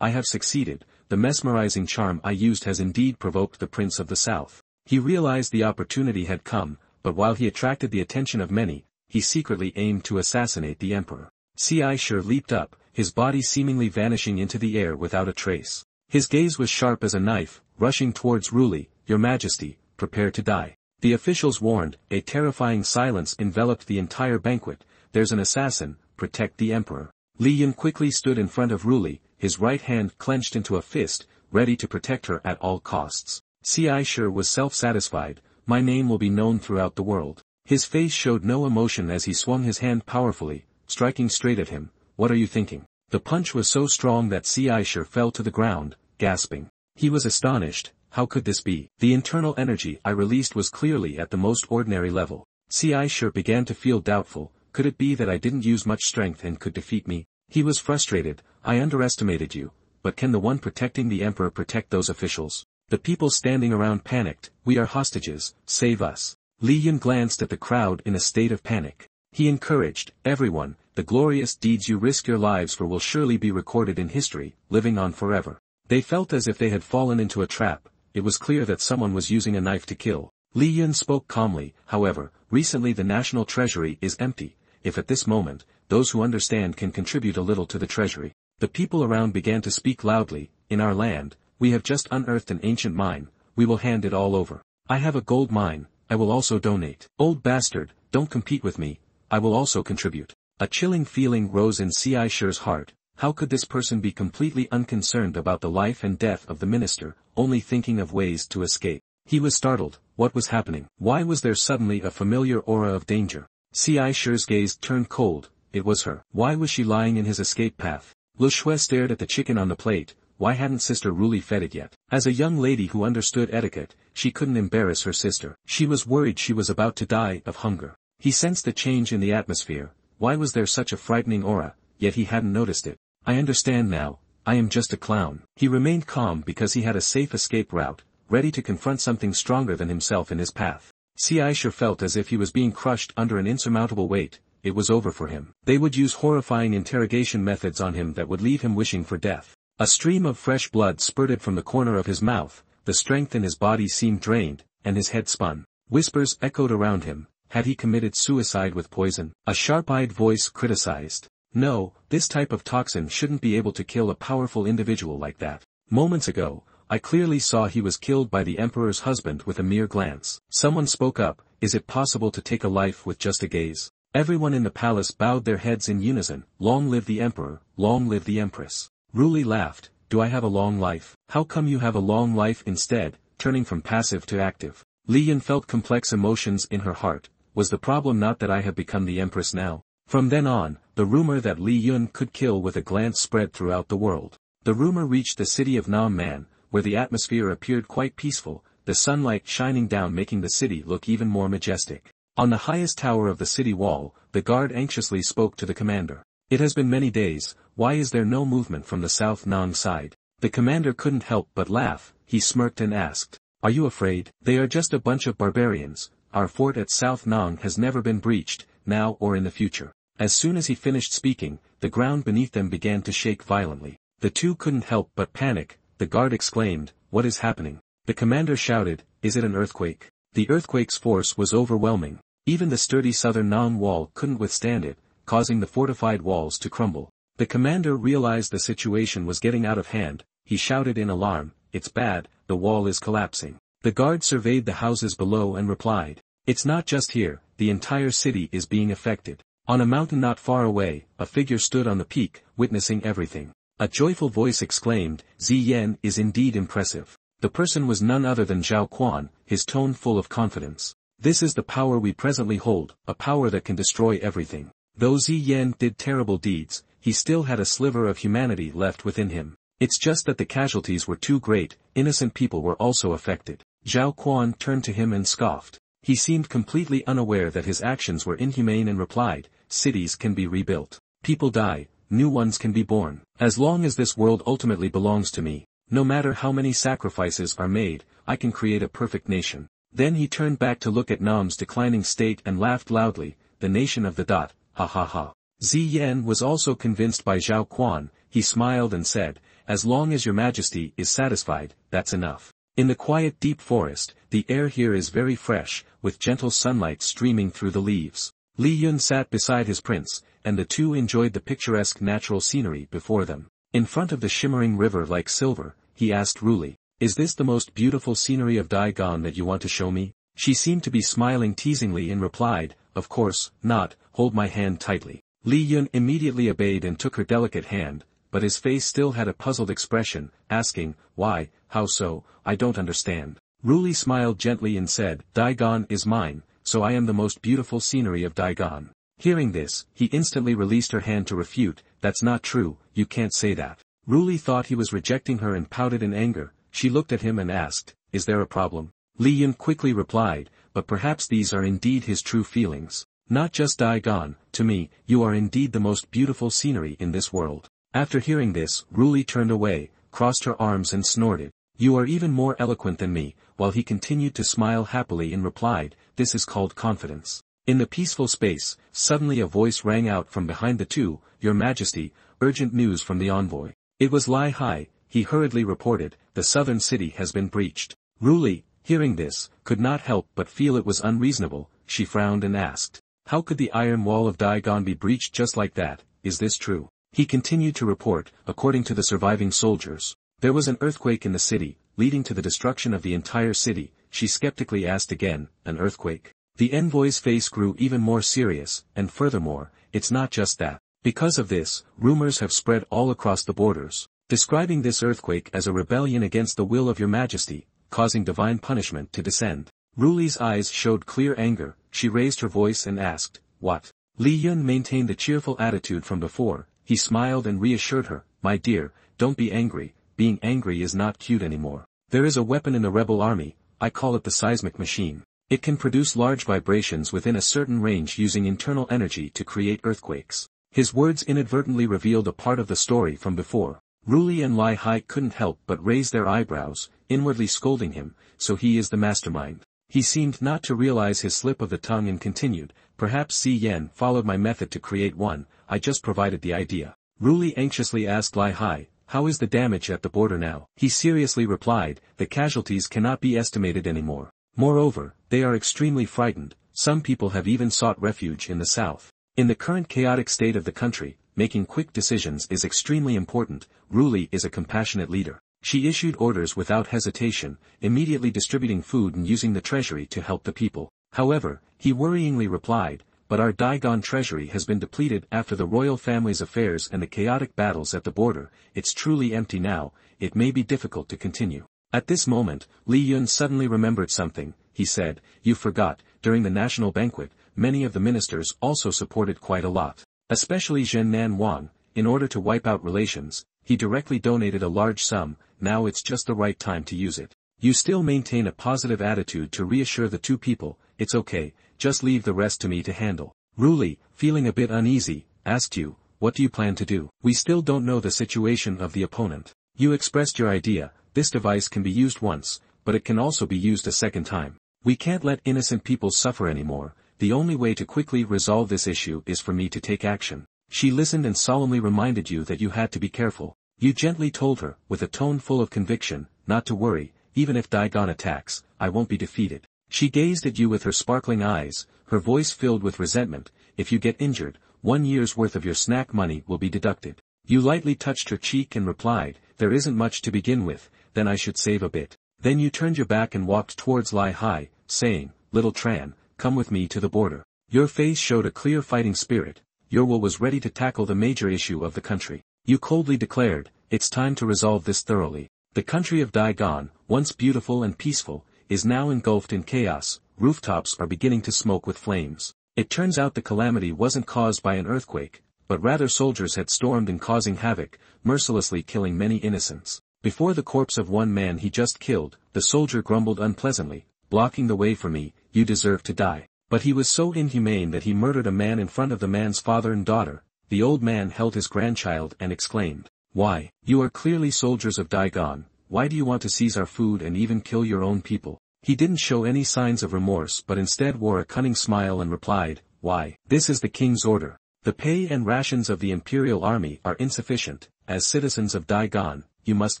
I have succeeded, the mesmerizing charm I used has indeed provoked the Prince of the South. He realized the opportunity had come, but while he attracted the attention of many, he secretly aimed to assassinate the emperor. Ci Shi leaped up, his body seemingly vanishing into the air without a trace. His gaze was sharp as a knife, rushing towards Ruli, Your Majesty, prepare to die. The officials warned, a terrifying silence enveloped the entire banquet, there's an assassin, protect the emperor. Li Yun quickly stood in front of Ruli, his right hand clenched into a fist, ready to protect her at all costs. Ci Shi was self-satisfied, my name will be known throughout the world. His face showed no emotion as he swung his hand powerfully, striking straight at him. What are you thinking? The punch was so strong that Ci Shi fell to the ground, gasping. He was astonished, how could this be? The internal energy I released was clearly at the most ordinary level. Ci Shi began to feel doubtful, could it be that I didn't use much strength and could defeat me? He was frustrated, I underestimated you, but can the one protecting the emperor protect those officials? The people standing around panicked, we are hostages, save us. Li Yun glanced at the crowd in a state of panic. He encouraged, everyone, the glorious deeds you risk your lives for will surely be recorded in history, living on forever. They felt as if they had fallen into a trap. It was clear that someone was using a knife to kill. Li Yun spoke calmly, however, recently the national treasury is empty. If at this moment, those who understand can contribute a little to the treasury. The people around began to speak loudly, in our land, we have just unearthed an ancient mine, we will hand it all over. I have a gold mine, I will also donate. Old bastard, don't compete with me, I will also contribute. A chilling feeling rose in Ci Shi's heart. How could this person be completely unconcerned about the life and death of the minister, only thinking of ways to escape? He was startled, what was happening? Why was there suddenly a familiar aura of danger? Ci Shi's gaze turned cold, it was her. Why was she lying in his escape path? Lu Shui stared at the chicken on the plate, why hadn't Sister Ruli fed it yet? As a young lady who understood etiquette, she couldn't embarrass her sister. She was worried she was about to die of hunger. He sensed the change in the atmosphere, why was there such a frightening aura, yet he hadn't noticed it. I understand now, I am just a clown. He remained calm because he had a safe escape route, ready to confront something stronger than himself in his path. Ci Shi felt as if he was being crushed under an insurmountable weight, it was over for him. They would use horrifying interrogation methods on him that would leave him wishing for death. A stream of fresh blood spurted from the corner of his mouth, the strength in his body seemed drained, and his head spun. Whispers echoed around him, had he committed suicide with poison? A sharp-eyed voice criticized. No, this type of toxin shouldn't be able to kill a powerful individual like that. Moments ago, I clearly saw he was killed by the emperor's husband with a mere glance. Someone spoke up, is it possible to take a life with just a gaze? Everyone in the palace bowed their heads in unison, long live the emperor, long live the empress. Ruli laughed, do I have a long life? How come you have a long life instead, turning from passive to active? Li Yun felt complex emotions in her heart, was the problem not that I have become the empress now? From then on, the rumor that Li Yun could kill with a glance spread throughout the world. The rumor reached the city of Nam Man, where the atmosphere appeared quite peaceful, the sunlight shining down making the city look even more majestic. On the highest tower of the city wall, the guard anxiously spoke to the commander. It has been many days, why is there no movement from the South Nang side? The commander couldn't help but laugh, he smirked and asked, are you afraid? They are just a bunch of barbarians, our fort at South Nang has never been breached, now or in the future. As soon as he finished speaking, the ground beneath them began to shake violently. The two couldn't help but panic, the guard exclaimed, what is happening? The commander shouted, is it an earthquake? The earthquake's force was overwhelming, even the sturdy southern Nang wall couldn't withstand it, causing the fortified walls to crumble. The commander realized the situation was getting out of hand, he shouted in alarm, it's bad, the wall is collapsing. The guard surveyed the houses below and replied, it's not just here, the entire city is being affected. On a mountain not far away, a figure stood on the peak, witnessing everything. A joyful voice exclaimed, Ziyan is indeed impressive. The person was none other than Zhao Quan, his tone full of confidence. This is the power we presently hold, a power that can destroy everything. Though Ziyan did terrible deeds, he still had a sliver of humanity left within him. It's just that the casualties were too great, innocent people were also affected. Zhao Quan turned to him and scoffed. He seemed completely unaware that his actions were inhumane and replied, cities can be rebuilt. People die, new ones can be born. As long as this world ultimately belongs to me, no matter how many sacrifices are made, I can create a perfect nation. Then he turned back to look at Nam's declining state and laughed loudly, the nation of the dot, ha ha ha. Ziyan was also convinced by Zhao Quan, he smiled and said, as long as your majesty is satisfied, that's enough. In the quiet deep forest, the air here is very fresh, with gentle sunlight streaming through the leaves. Li Yun sat beside his prince, and the two enjoyed the picturesque natural scenery before them. In front of the shimmering river like silver, he asked Ruli, is this the most beautiful scenery of Daigon that you want to show me? She seemed to be smiling teasingly and replied, of course, not, hold my hand tightly. Li Yun immediately obeyed and took her delicate hand, but his face still had a puzzled expression, asking, why, how so, I don't understand. Ruli smiled gently and said, Daigon is mine, so I am the most beautiful scenery of Daigon. Hearing this, he instantly released her hand to refute, that's not true, you can't say that. Ruli thought he was rejecting her and pouted in anger. She looked at him and asked, is there a problem? Li Yun quickly replied, but perhaps these are indeed his true feelings. Not just Daigon, to me, you are indeed the most beautiful scenery in this world. After hearing this, Ruli turned away, crossed her arms and snorted. You are even more eloquent than me, while he continued to smile happily and replied, this is called confidence. In the peaceful space, suddenly a voice rang out from behind the two, Your Majesty, urgent news from the envoy. It was Lai Hai. He hurriedly reported, the southern city has been breached. Ruli, hearing this, could not help but feel it was unreasonable. She frowned and asked, how could the iron wall of Daigon be breached just like that, is this true? He continued to report, according to the surviving soldiers. There was an earthquake in the city, leading to the destruction of the entire city. She skeptically asked again, an earthquake? The envoy's face grew even more serious, and furthermore, it's not just that. Because of this, rumors have spread all across the borders, describing this earthquake as a rebellion against the will of your majesty, causing divine punishment to descend. Ruli's eyes showed clear anger. She raised her voice and asked, what? Li Yun maintained the cheerful attitude from before. He smiled and reassured her, my dear, don't be angry, being angry is not cute anymore. There is a weapon in the rebel army, I call it the seismic machine. It can produce large vibrations within a certain range using internal energy to create earthquakes. His words inadvertently revealed a part of the story from before. Ruli and Lai Hai couldn't help but raise their eyebrows, inwardly scolding him, so he is the mastermind. He seemed not to realize his slip of the tongue and continued, perhaps Si Yen followed my method to create one, I just provided the idea. Ruli anxiously asked Lai Hai, how is the damage at the border now? He seriously replied, the casualties cannot be estimated anymore. Moreover, they are extremely frightened, some people have even sought refuge in the south. In the current chaotic state of the country, making quick decisions is extremely important. Ruli is a compassionate leader. She issued orders without hesitation, immediately distributing food and using the treasury to help the people. However, he worryingly replied, but our Daigon treasury has been depleted after the royal family's affairs and the chaotic battles at the border, it's truly empty now, it may be difficult to continue. At this moment, Li Yun suddenly remembered something. He said, you forgot, during the national banquet, many of the ministers also supported quite a lot. Especially Zhen Nan Wang, in order to wipe out relations, he directly donated a large sum, now it's just the right time to use it. You still maintain a positive attitude to reassure the two people, it's okay, just leave the rest to me to handle. Ruli, feeling a bit uneasy, asked you, what do you plan to do? We still don't know the situation of the opponent. You expressed your idea, this device can be used once, but it can also be used a second time. We can't let innocent people suffer anymore, the only way to quickly resolve this issue is for me to take action. She listened and solemnly reminded you that you had to be careful. You gently told her, with a tone full of conviction, not to worry, even if Daigon attacks, I won't be defeated. She gazed at you with her sparkling eyes, her voice filled with resentment, if you get injured, 1 year's worth of your snack money will be deducted. You lightly touched her cheek and replied, there isn't much to begin with, then I should save a bit. Then you turned your back and walked towards Lai Hai, saying, little Tran, come with me to the border. Your face showed a clear fighting spirit, your will was ready to tackle the major issue of the country. You coldly declared, it's time to resolve this thoroughly. The country of Daigon, once beautiful and peaceful, is now engulfed in chaos, rooftops are beginning to smoke with flames. It turns out the calamity wasn't caused by an earthquake, but rather soldiers had stormed and causing havoc, mercilessly killing many innocents. Before the corpse of one man he just killed, the soldier grumbled unpleasantly, blocking the way for me, you deserve to die. But he was so inhumane that he murdered a man in front of the man's father and daughter. The old man held his grandchild and exclaimed, why, you are clearly soldiers of Daigon, why do you want to seize our food and even kill your own people? He didn't show any signs of remorse but instead wore a cunning smile and replied, why, this is the king's order. The pay and rations of the imperial army are insufficient, as citizens of Daigon, you must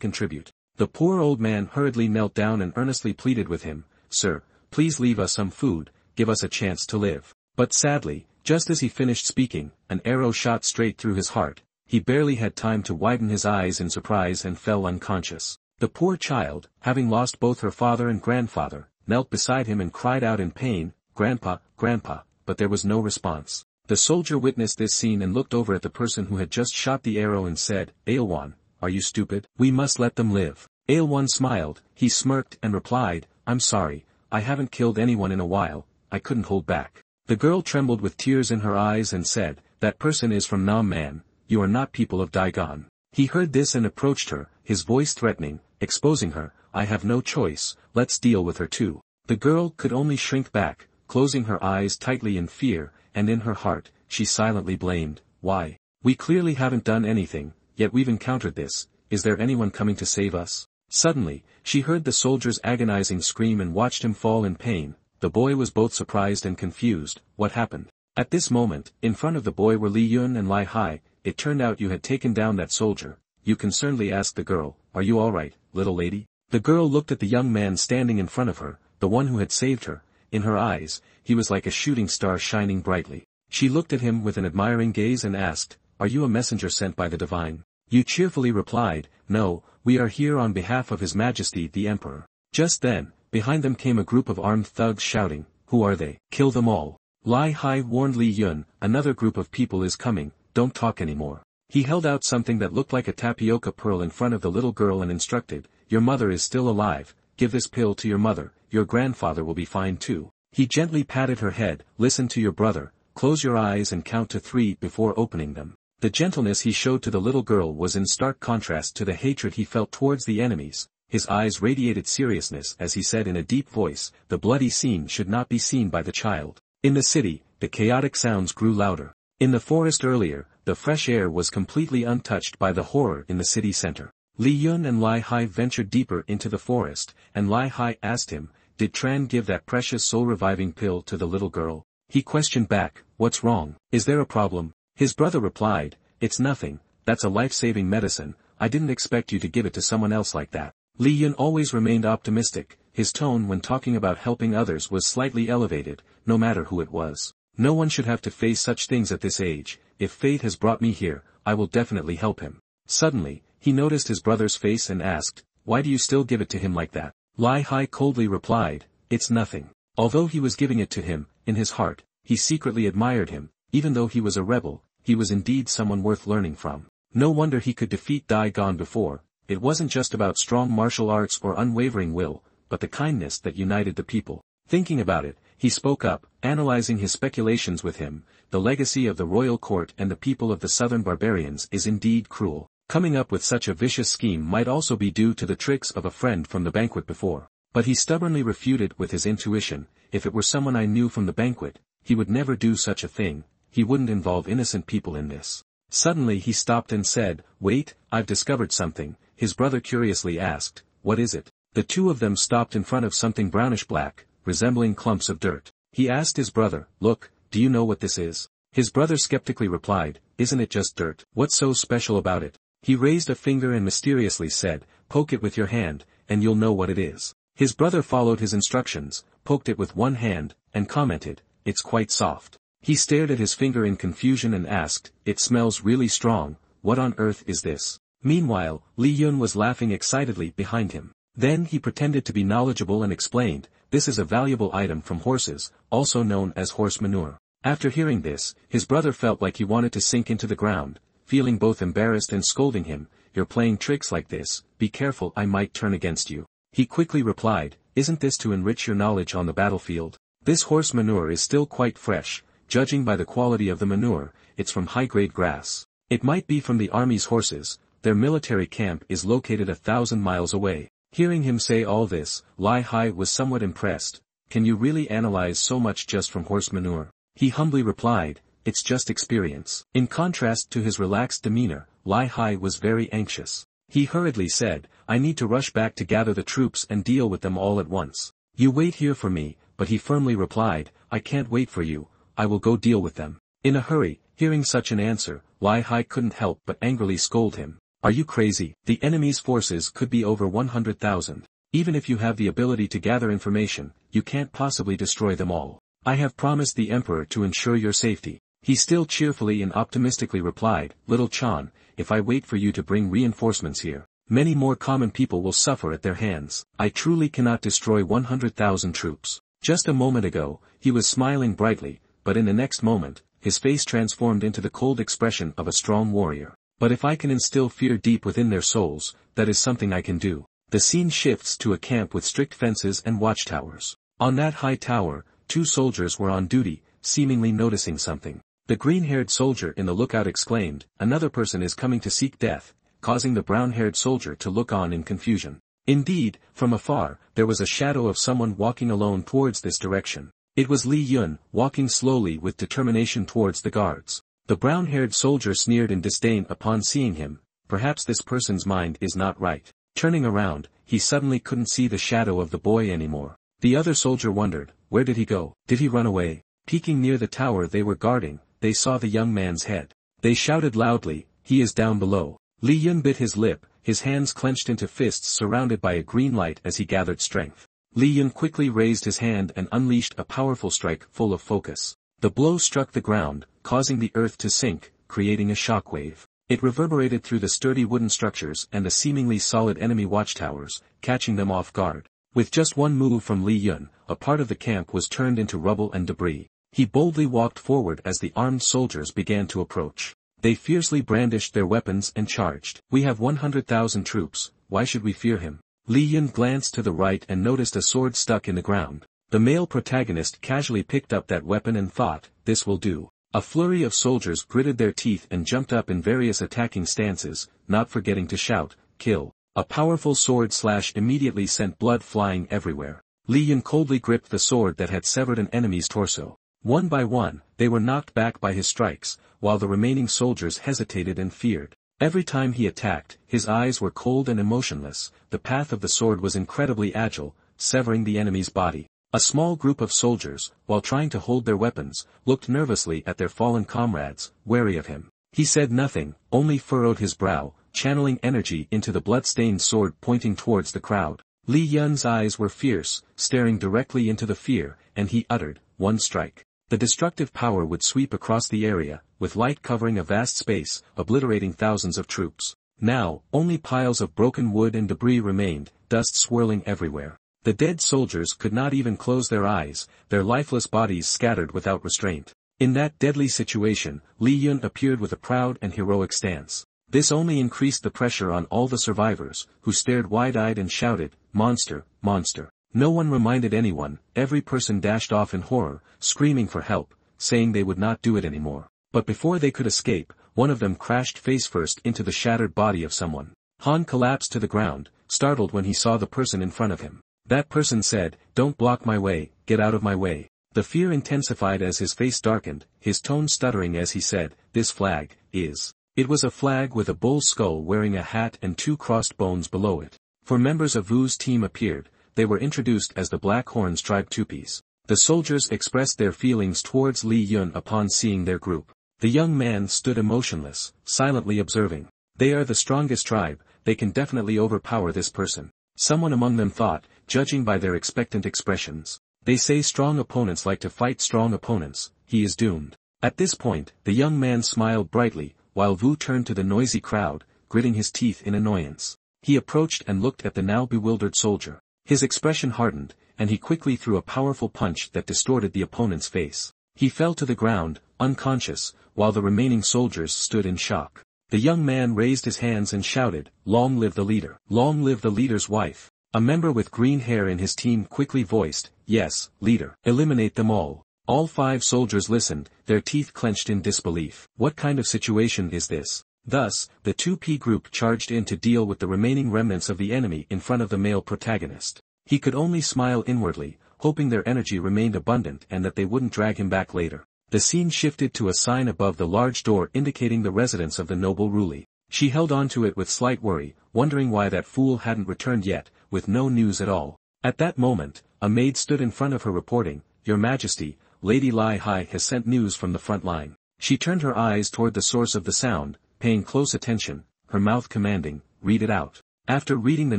contribute. The poor old man hurriedly knelt down and earnestly pleaded with him, sir, please leave us some food, give us a chance to live. But sadly, just as he finished speaking, an arrow shot straight through his heart. He barely had time to widen his eyes in surprise and fell unconscious. The poor child, having lost both her father and grandfather, knelt beside him and cried out in pain, Grandpa, Grandpa, but there was no response. The soldier witnessed this scene and looked over at the person who had just shot the arrow and said, Ailwan, are you stupid? We must let them live. Ailwan smiled, he smirked and replied, I'm sorry, I haven't killed anyone in a while, I couldn't hold back. The girl trembled with tears in her eyes and said, that person is from Nam Man, you are not people of Daigon. He heard this and approached her, his voice threatening, exposing her, I have no choice, let's deal with her too. The girl could only shrink back, closing her eyes tightly in fear, and in her heart, she silently blamed, why? We clearly haven't done anything, yet we've encountered this, is there anyone coming to save us? Suddenly, she heard the soldier's agonizing scream and watched him fall in pain. The boy was both surprised and confused. What happened? At this moment, in front of the boy were Li Yun and Lai Hai. It turned out you had taken down that soldier. You concernedly asked the girl, are you alright, little lady? The girl looked at the young man standing in front of her, the one who had saved her. In her eyes, he was like a shooting star shining brightly. She looked at him with an admiring gaze and asked, are you a messenger sent by the divine? Yu cheerfully replied, no, we are here on behalf of His Majesty the Emperor. Just then, behind them came a group of armed thugs shouting, who are they? Kill them all. Lai Hai warned Li Yun, another group of people is coming, don't talk anymore. He held out something that looked like a tapioca pearl in front of the little girl and instructed, your mother is still alive, give this pill to your mother, your grandfather will be fine too. He gently patted her head, listen to your brother, close your eyes and count to 3 before opening them. The gentleness he showed to the little girl was in stark contrast to the hatred he felt towards the enemies. His eyes radiated seriousness as he said in a deep voice, the bloody scene should not be seen by the child. In the city, the chaotic sounds grew louder. In the forest earlier, the fresh air was completely untouched by the horror in the city center. Li Yun and Lai Hai ventured deeper into the forest, and Lai Hai asked him, did Tran give that precious soul-reviving pill to the little girl? He questioned back, what's wrong? Is there a problem? His brother replied, it's nothing, that's a life-saving medicine, I didn't expect you to give it to someone else like that. Li Yun always remained optimistic, his tone when talking about helping others was slightly elevated, no matter who it was. No one should have to face such things at this age, if fate has brought me here, I will definitely help him. Suddenly, he noticed his brother's face and asked, why do you still give it to him like that? Lai Hai coldly replied, it's nothing. Although he was giving it to him, in his heart, he secretly admired him, even though he was a rebel, he was indeed someone worth learning from. No wonder he could defeat Daigon before, it wasn't just about strong martial arts or unwavering will, but the kindness that united the people. Thinking about it, he spoke up, analyzing his speculations with him, the legacy of the royal court and the people of the southern barbarians is indeed cruel. Coming up with such a vicious scheme might also be due to the tricks of a friend from the banquet before. But he stubbornly refuted with his intuition, if it were someone I knew from the banquet, he would never do such a thing, he wouldn't involve innocent people in this. Suddenly he stopped and said, wait, I've discovered something. His brother curiously asked, what is it? The two of them stopped in front of something brownish-black, resembling clumps of dirt. He asked his brother, look, do you know what this is? His brother skeptically replied, isn't it just dirt? What's so special about it? He raised a finger and mysteriously said, poke it with your hand, and you'll know what it is. His brother followed his instructions, poked it with one hand, and commented, it's quite soft. He stared at his finger in confusion and asked, it smells really strong, what on earth is this? Meanwhile, Li Yun was laughing excitedly behind him. Then he pretended to be knowledgeable and explained, this is a valuable item from horses, also known as horse manure. After hearing this, his brother felt like he wanted to sink into the ground, feeling both embarrassed and scolding him, you're playing tricks like this, be careful I might turn against you. He quickly replied, isn't this to enrich your knowledge on the battlefield? This horse manure is still quite fresh, judging by the quality of the manure, it's from high-grade grass. It might be from the army's horses, their military camp is located 1,000 miles away. Hearing him say all this, Lai Hai was somewhat impressed, can you really analyze so much just from horse manure? He humbly replied, it's just experience. In contrast to his relaxed demeanor, Lai Hai was very anxious. He hurriedly said, I need to rush back to gather the troops and deal with them all at once. You wait here for me, but he firmly replied, I can't wait for you, I will go deal with them. In a hurry, hearing such an answer, Lai Hai couldn't help but angrily scold him. Are you crazy? The enemy's forces could be over 100,000. Even if you have the ability to gather information, you can't possibly destroy them all. I have promised the emperor to ensure your safety. He still cheerfully and optimistically replied, Little Chan, if I wait for you to bring reinforcements here, many more common people will suffer at their hands. I truly cannot destroy 100,000 troops. Just a moment ago, he was smiling brightly, but in the next moment, his face transformed into the cold expression of a strong warrior. But if I can instill fear deep within their souls, that is something I can do. The scene shifts to a camp with strict fences and watchtowers. On that high tower, 2 soldiers were on duty, seemingly noticing something. The green-haired soldier in the lookout exclaimed, "Another person is coming to seek death," causing the brown-haired soldier to look on in confusion. Indeed, from afar, there was a shadow of someone walking alone towards this direction. It was Li Yun, walking slowly with determination towards the guards. The brown-haired soldier sneered in disdain upon seeing him. Perhaps this person's mind is not right. Turning around, he suddenly couldn't see the shadow of the boy anymore. The other soldier wondered, where did he go? Did he run away? Peeking near the tower they were guarding, they saw the young man's head. They shouted loudly, "He is down below." Li Yun bit his lip, his hands clenched into fists surrounded by a green light as he gathered strength. Li Yun quickly raised his hand and unleashed a powerful strike full of focus. The blow struck the ground, causing the earth to sink, creating a shockwave. It reverberated through the sturdy wooden structures and the seemingly solid enemy watchtowers, catching them off guard. With just one move from Li Yun, a part of the camp was turned into rubble and debris. He boldly walked forward as the armed soldiers began to approach. They fiercely brandished their weapons and charged. "We have 100,000 troops, why should we fear him?" Li Yun glanced to the right and noticed a sword stuck in the ground. The male protagonist casually picked up that weapon and thought, "This will do." A flurry of soldiers gritted their teeth and jumped up in various attacking stances, not forgetting to shout, "Kill." A powerful sword slash immediately sent blood flying everywhere. Li Yun coldly gripped the sword that had severed an enemy's torso. One by one, they were knocked back by his strikes, while the remaining soldiers hesitated and feared. Every time he attacked, his eyes were cold and emotionless. The path of the sword was incredibly agile, severing the enemy's body. A small group of soldiers, while trying to hold their weapons, looked nervously at their fallen comrades, wary of him. He said nothing, only furrowed his brow, channeling energy into the blood-stained sword pointing towards the crowd. Li Yun's eyes were fierce, staring directly into the fear, and he uttered, "One strike." The destructive power would sweep across the area, with light covering a vast space, obliterating thousands of troops. Now, only piles of broken wood and debris remained, dust swirling everywhere. The dead soldiers could not even close their eyes, their lifeless bodies scattered without restraint. In that deadly situation, Li Yun appeared with a proud and heroic stance. This only increased the pressure on all the survivors, who stared wide-eyed and shouted, "Monster, monster." No one reminded anyone, every person dashed off in horror, screaming for help, saying they would not do it anymore. But before they could escape, one of them crashed face-first into the shattered body of someone. Han collapsed to the ground, startled when he saw the person in front of him. That person said, "Don't block my way, get out of my way." The fear intensified as his face darkened, his tone stuttering as he said, "This flag is..." It was a flag with a bull's skull wearing a hat and 2 crossed bones below it. 4 members of Wu's team appeared. They were introduced as the Black Horns tribe Tupis. The soldiers expressed their feelings towards Li Yun upon seeing their group. The young man stood emotionless, silently observing. "They are the strongest tribe, they can definitely overpower this person." Someone among them thought, judging by their expectant expressions. "They say strong opponents like to fight strong opponents, he is doomed." At this point, the young man smiled brightly, while Wu turned to the noisy crowd, gritting his teeth in annoyance. He approached and looked at the now bewildered soldier. His expression hardened, and he quickly threw a powerful punch that distorted the opponent's face. He fell to the ground, unconscious, while the remaining soldiers stood in shock. The young man raised his hands and shouted, "Long live the leader! Long live the leader's wife!" A member with green hair in his team quickly voiced, "Yes, leader. Eliminate them all." All 5 soldiers listened, their teeth clenched in disbelief. What kind of situation is this? Thus, the 2P group charged in to deal with the remaining remnants of the enemy in front of the male protagonist. He could only smile inwardly, hoping their energy remained abundant and that they wouldn't drag him back later. The scene shifted to a sign above the large door indicating the residence of the noble Ruli. She held on to it with slight worry, wondering why that fool hadn't returned yet, with no news at all. At that moment, a maid stood in front of her reporting, "Your Majesty, Lady Lai Hai has sent news from the front line." She turned her eyes toward the source of the sound, paying close attention, her mouth commanding, "Read it out." After reading the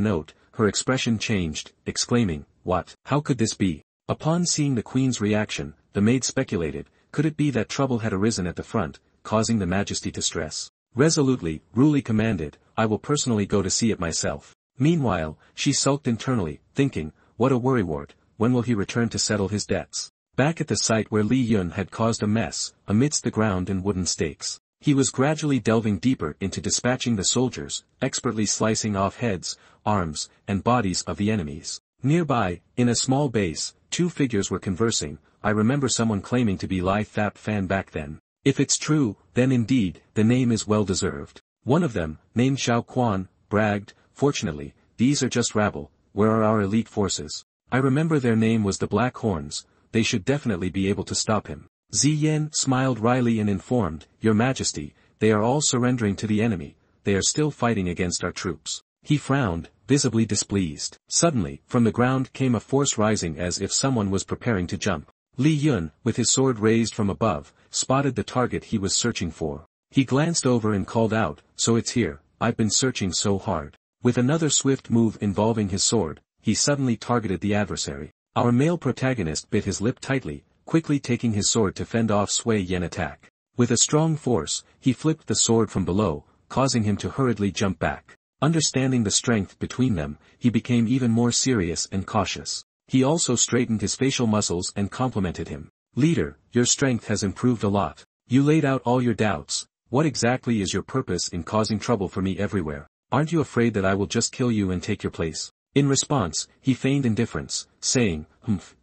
note, her expression changed, exclaiming, "What? How could this be?" Upon seeing the queen's reaction, the maid speculated, could it be that trouble had arisen at the front, causing the Majesty to stress? Resolutely, Ruli commanded, "I will personally go to see it myself." Meanwhile, she sulked internally, thinking, what a worrywart, when will he return to settle his debts? back at the site where Li Yun had caused a mess, amidst the ground and wooden stakes. He was gradually delving deeper into dispatching the soldiers, expertly slicing off heads, arms, and bodies of the enemies. Nearby, in a small base, two figures were conversing. I remember someone claiming to be Lai Thap Fan back then. If it's true, then indeed, the name is well deserved. One of them, named Xiao Quan, bragged, "Fortunately, these are just rabble. Where are our elite forces?" I remember their name was the Black Horns. They should definitely be able to stop him. Ziyan smiled wryly and informed, "Your Majesty, they are all surrendering to the enemy. They are still fighting against our troops." He frowned, visibly displeased. Suddenly, from the ground came a force rising as if someone was preparing to jump. Li Yun, with his sword raised from above, spotted the target he was searching for. He glanced over and called out, "So it's here, I've been searching so hard." With another swift move involving his sword, he suddenly targeted the adversary. Our male protagonist bit his lip tightly, quickly taking his sword to fend off Sui Yen attack. With a strong force, he flipped the sword from below, causing him to hurriedly jump back. Understanding the strength between them, he became even more serious and cautious. He also straightened his facial muscles and complimented him. "Leader, your strength has improved a lot. You laid out all your doubts. What exactly is your purpose in causing trouble for me everywhere? Aren't you afraid that I will just kill you and take your place?" In response, he feigned indifference, saying,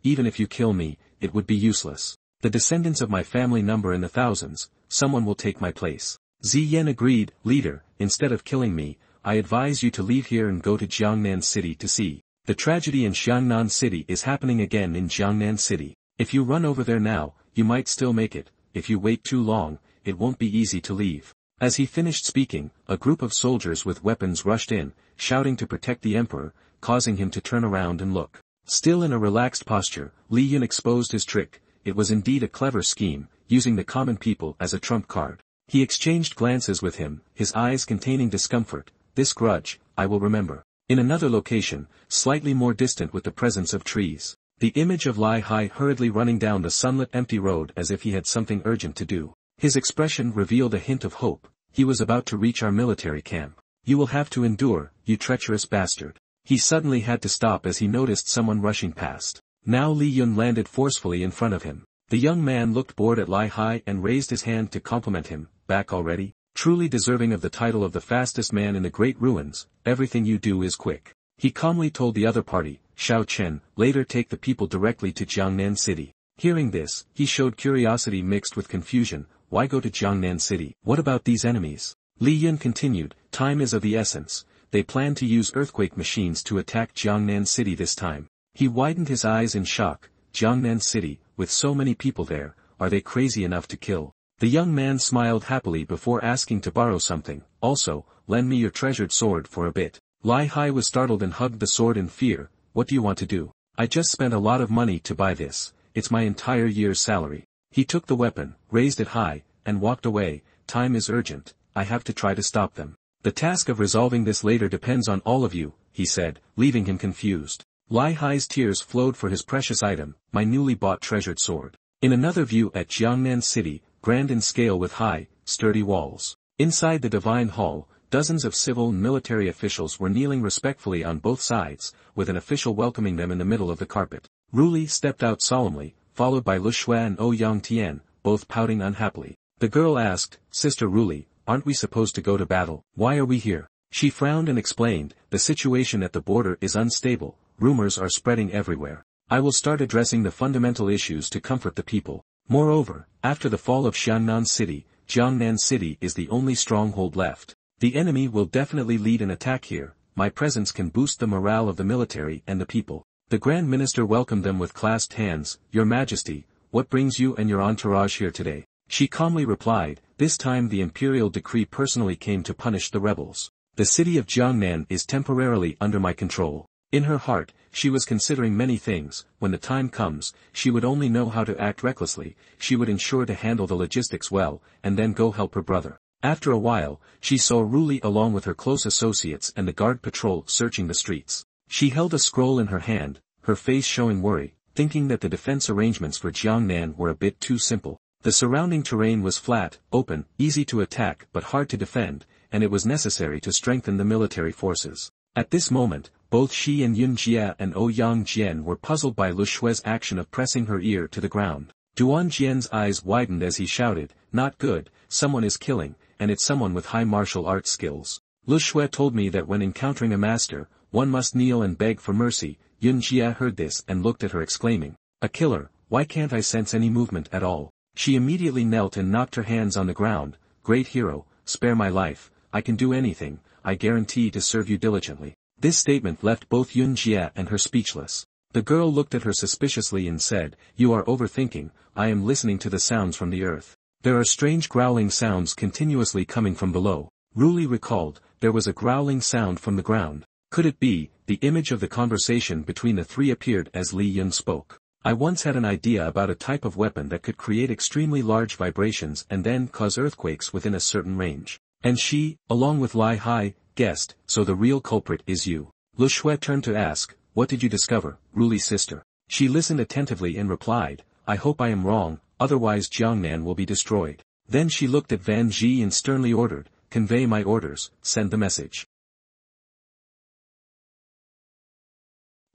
"Even if you kill me, it would be useless. The descendants of my family number in the thousands. Someone will take my place." Ziyan agreed, "Leader, instead of killing me, I advise you to leave here and go to Jiangnan City to see. The tragedy in Xiangnan City is happening again in Jiangnan City. If you run over there now, you might still make it. If you wait too long, it won't be easy to leave." As he finished speaking, a group of soldiers with weapons rushed in, shouting to protect the emperor, causing him to turn around and look. Still in a relaxed posture, Li Yun exposed his trick. It was indeed a clever scheme, using the common people as a trump card. He exchanged glances with him, his eyes containing discomfort. "This grudge, I will remember." In another location, slightly more distant with the presence of trees, the image of Lai Hai hurriedly running down the sunlit empty road as if he had something urgent to do. His expression revealed a hint of hope. He was about to reach our military camp. "You will have to endure, you treacherous bastard." He suddenly had to stop as he noticed someone rushing past. Now Li Yun landed forcefully in front of him. The young man looked bored at Lai Hai and raised his hand to compliment him. "Back already? Truly deserving of the title of the fastest man in the Great Ruins, everything you do is quick." He calmly told the other party, "Xiao Chen, later take the people directly to Jiangnan City." Hearing this, he showed curiosity mixed with confusion. "Why go to Jiangnan City? What about these enemies?" Li Yun continued, "Time is of the essence. They plan to use earthquake machines to attack Jiangnan City this time." He widened his eyes in shock. "Jiangnan City, with so many people there, are they crazy enough to kill?" The young man smiled happily before asking to borrow something. "Also, lend me your treasured sword for a bit." Lai Hai was startled and hugged the sword in fear. "What do you want to do?" "I just spent a lot of money to buy this. It's my entire year's salary." He took the weapon, raised it high, and walked away. "Time is urgent. I have to try to stop them. The task of resolving this later depends on all of you," he said, leaving him confused. Lai Hai's tears flowed for his precious item, my newly bought treasured sword. In another view at Jiangnan City, grand in scale with high, sturdy walls. Inside the Divine Hall, dozens of civil and military officials were kneeling respectfully on both sides, with an official welcoming them in the middle of the carpet. Ruli stepped out solemnly, followed by Lu Shui and Ouyang Tian, both pouting unhappily. The girl asked, "Sister Ruli, aren't we supposed to go to battle? Why are we here?" She frowned and explained, "The situation at the border is unstable, rumors are spreading everywhere. I will start addressing the fundamental issues to comfort the people. Moreover, after the fall of Xiangnan City, Jiangnan City is the only stronghold left. The enemy will definitely lead an attack here. My presence can boost the morale of the military and the people." The Grand Minister welcomed them with clasped hands. "Your Majesty, what brings you and your entourage here today?" She calmly replied, "This time the imperial decree personally came to punish the rebels. The city of Jiangnan is temporarily under my control." In her heart, she was considering many things. When the time comes, she would only know how to act recklessly, she would ensure to handle the logistics well, and then go help her brother. After a while, she saw Ruli along with her close associates and the guard patrol searching the streets. She held a scroll in her hand, her face showing worry, thinking that the defense arrangements for Jiangnan were a bit too simple. The surrounding terrain was flat, open, easy to attack but hard to defend, and it was necessary to strengthen the military forces. At this moment, Both she and Yun Jia and Ouyang Jian were puzzled by Lu Shue's action of pressing her ear to the ground. Duan Jian's eyes widened as he shouted, "Not good, someone is killing, and it's someone with high martial arts skills. Lu Shue told me that when encountering a master, one must kneel and beg for mercy." Yun Jia heard this and looked at her exclaiming, "A killer, why can't I sense any movement at all?" She immediately knelt and knocked her hands on the ground. "Great hero, spare my life, I can do anything, I guarantee to serve you diligently." This statement left both Yun Jia and her speechless. The girl looked at her suspiciously and said, "You are overthinking, I am listening to the sounds from the earth. There are strange growling sounds continuously coming from below." Ruli recalled, there was a growling sound from the ground. Could it be, the image of the conversation between the three appeared as Li Yun spoke. "I once had an idea about a type of weapon that could create extremely large vibrations and then cause earthquakes within a certain range. And she, along with Lai Hai, guessed, so the real culprit is you." Lu Shue turned to ask, "What did you discover, Ruli's sister?" She listened attentively and replied, "I hope I am wrong, otherwise Jiangnan will be destroyed." Then she looked at Van Ji and sternly ordered, "Convey my orders, send the message.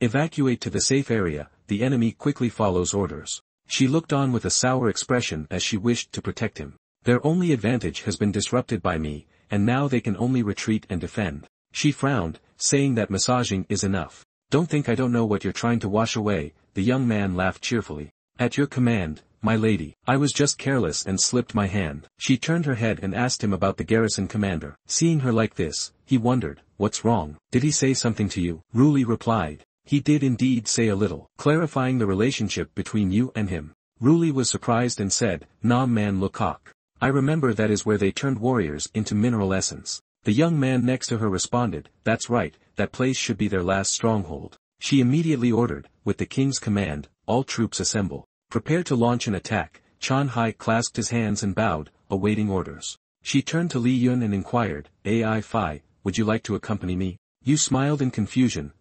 Evacuate to the safe area, the enemy quickly follows orders." She looked on with a sour expression as she wished to protect him. "Their only advantage has been disrupted by me, and now they can only retreat and defend." She frowned, saying that massaging is enough. "Don't think I don't know what you're trying to wash away," the young man laughed cheerfully. "At your command, my lady. I was just careless and slipped my hand." She turned her head and asked him about the garrison commander. Seeing her like this, he wondered, "What's wrong? Did he say something to you?" Ruli replied, "He did indeed say a little, clarifying the relationship between you and him." Ruli was surprised and said, "Nam Man Lukak. I remember that is where they turned warriors into mineral essence." The young man next to her responded, "That's right, that place should be their last stronghold." She immediately ordered, with the king's command, "All troops assemble. Prepare to launch an attack." Chan Hai clasped his hands and bowed, awaiting orders. She turned to Li Yun and inquired, "Ai Fi, would you like to accompany me?" You smiled in confusion,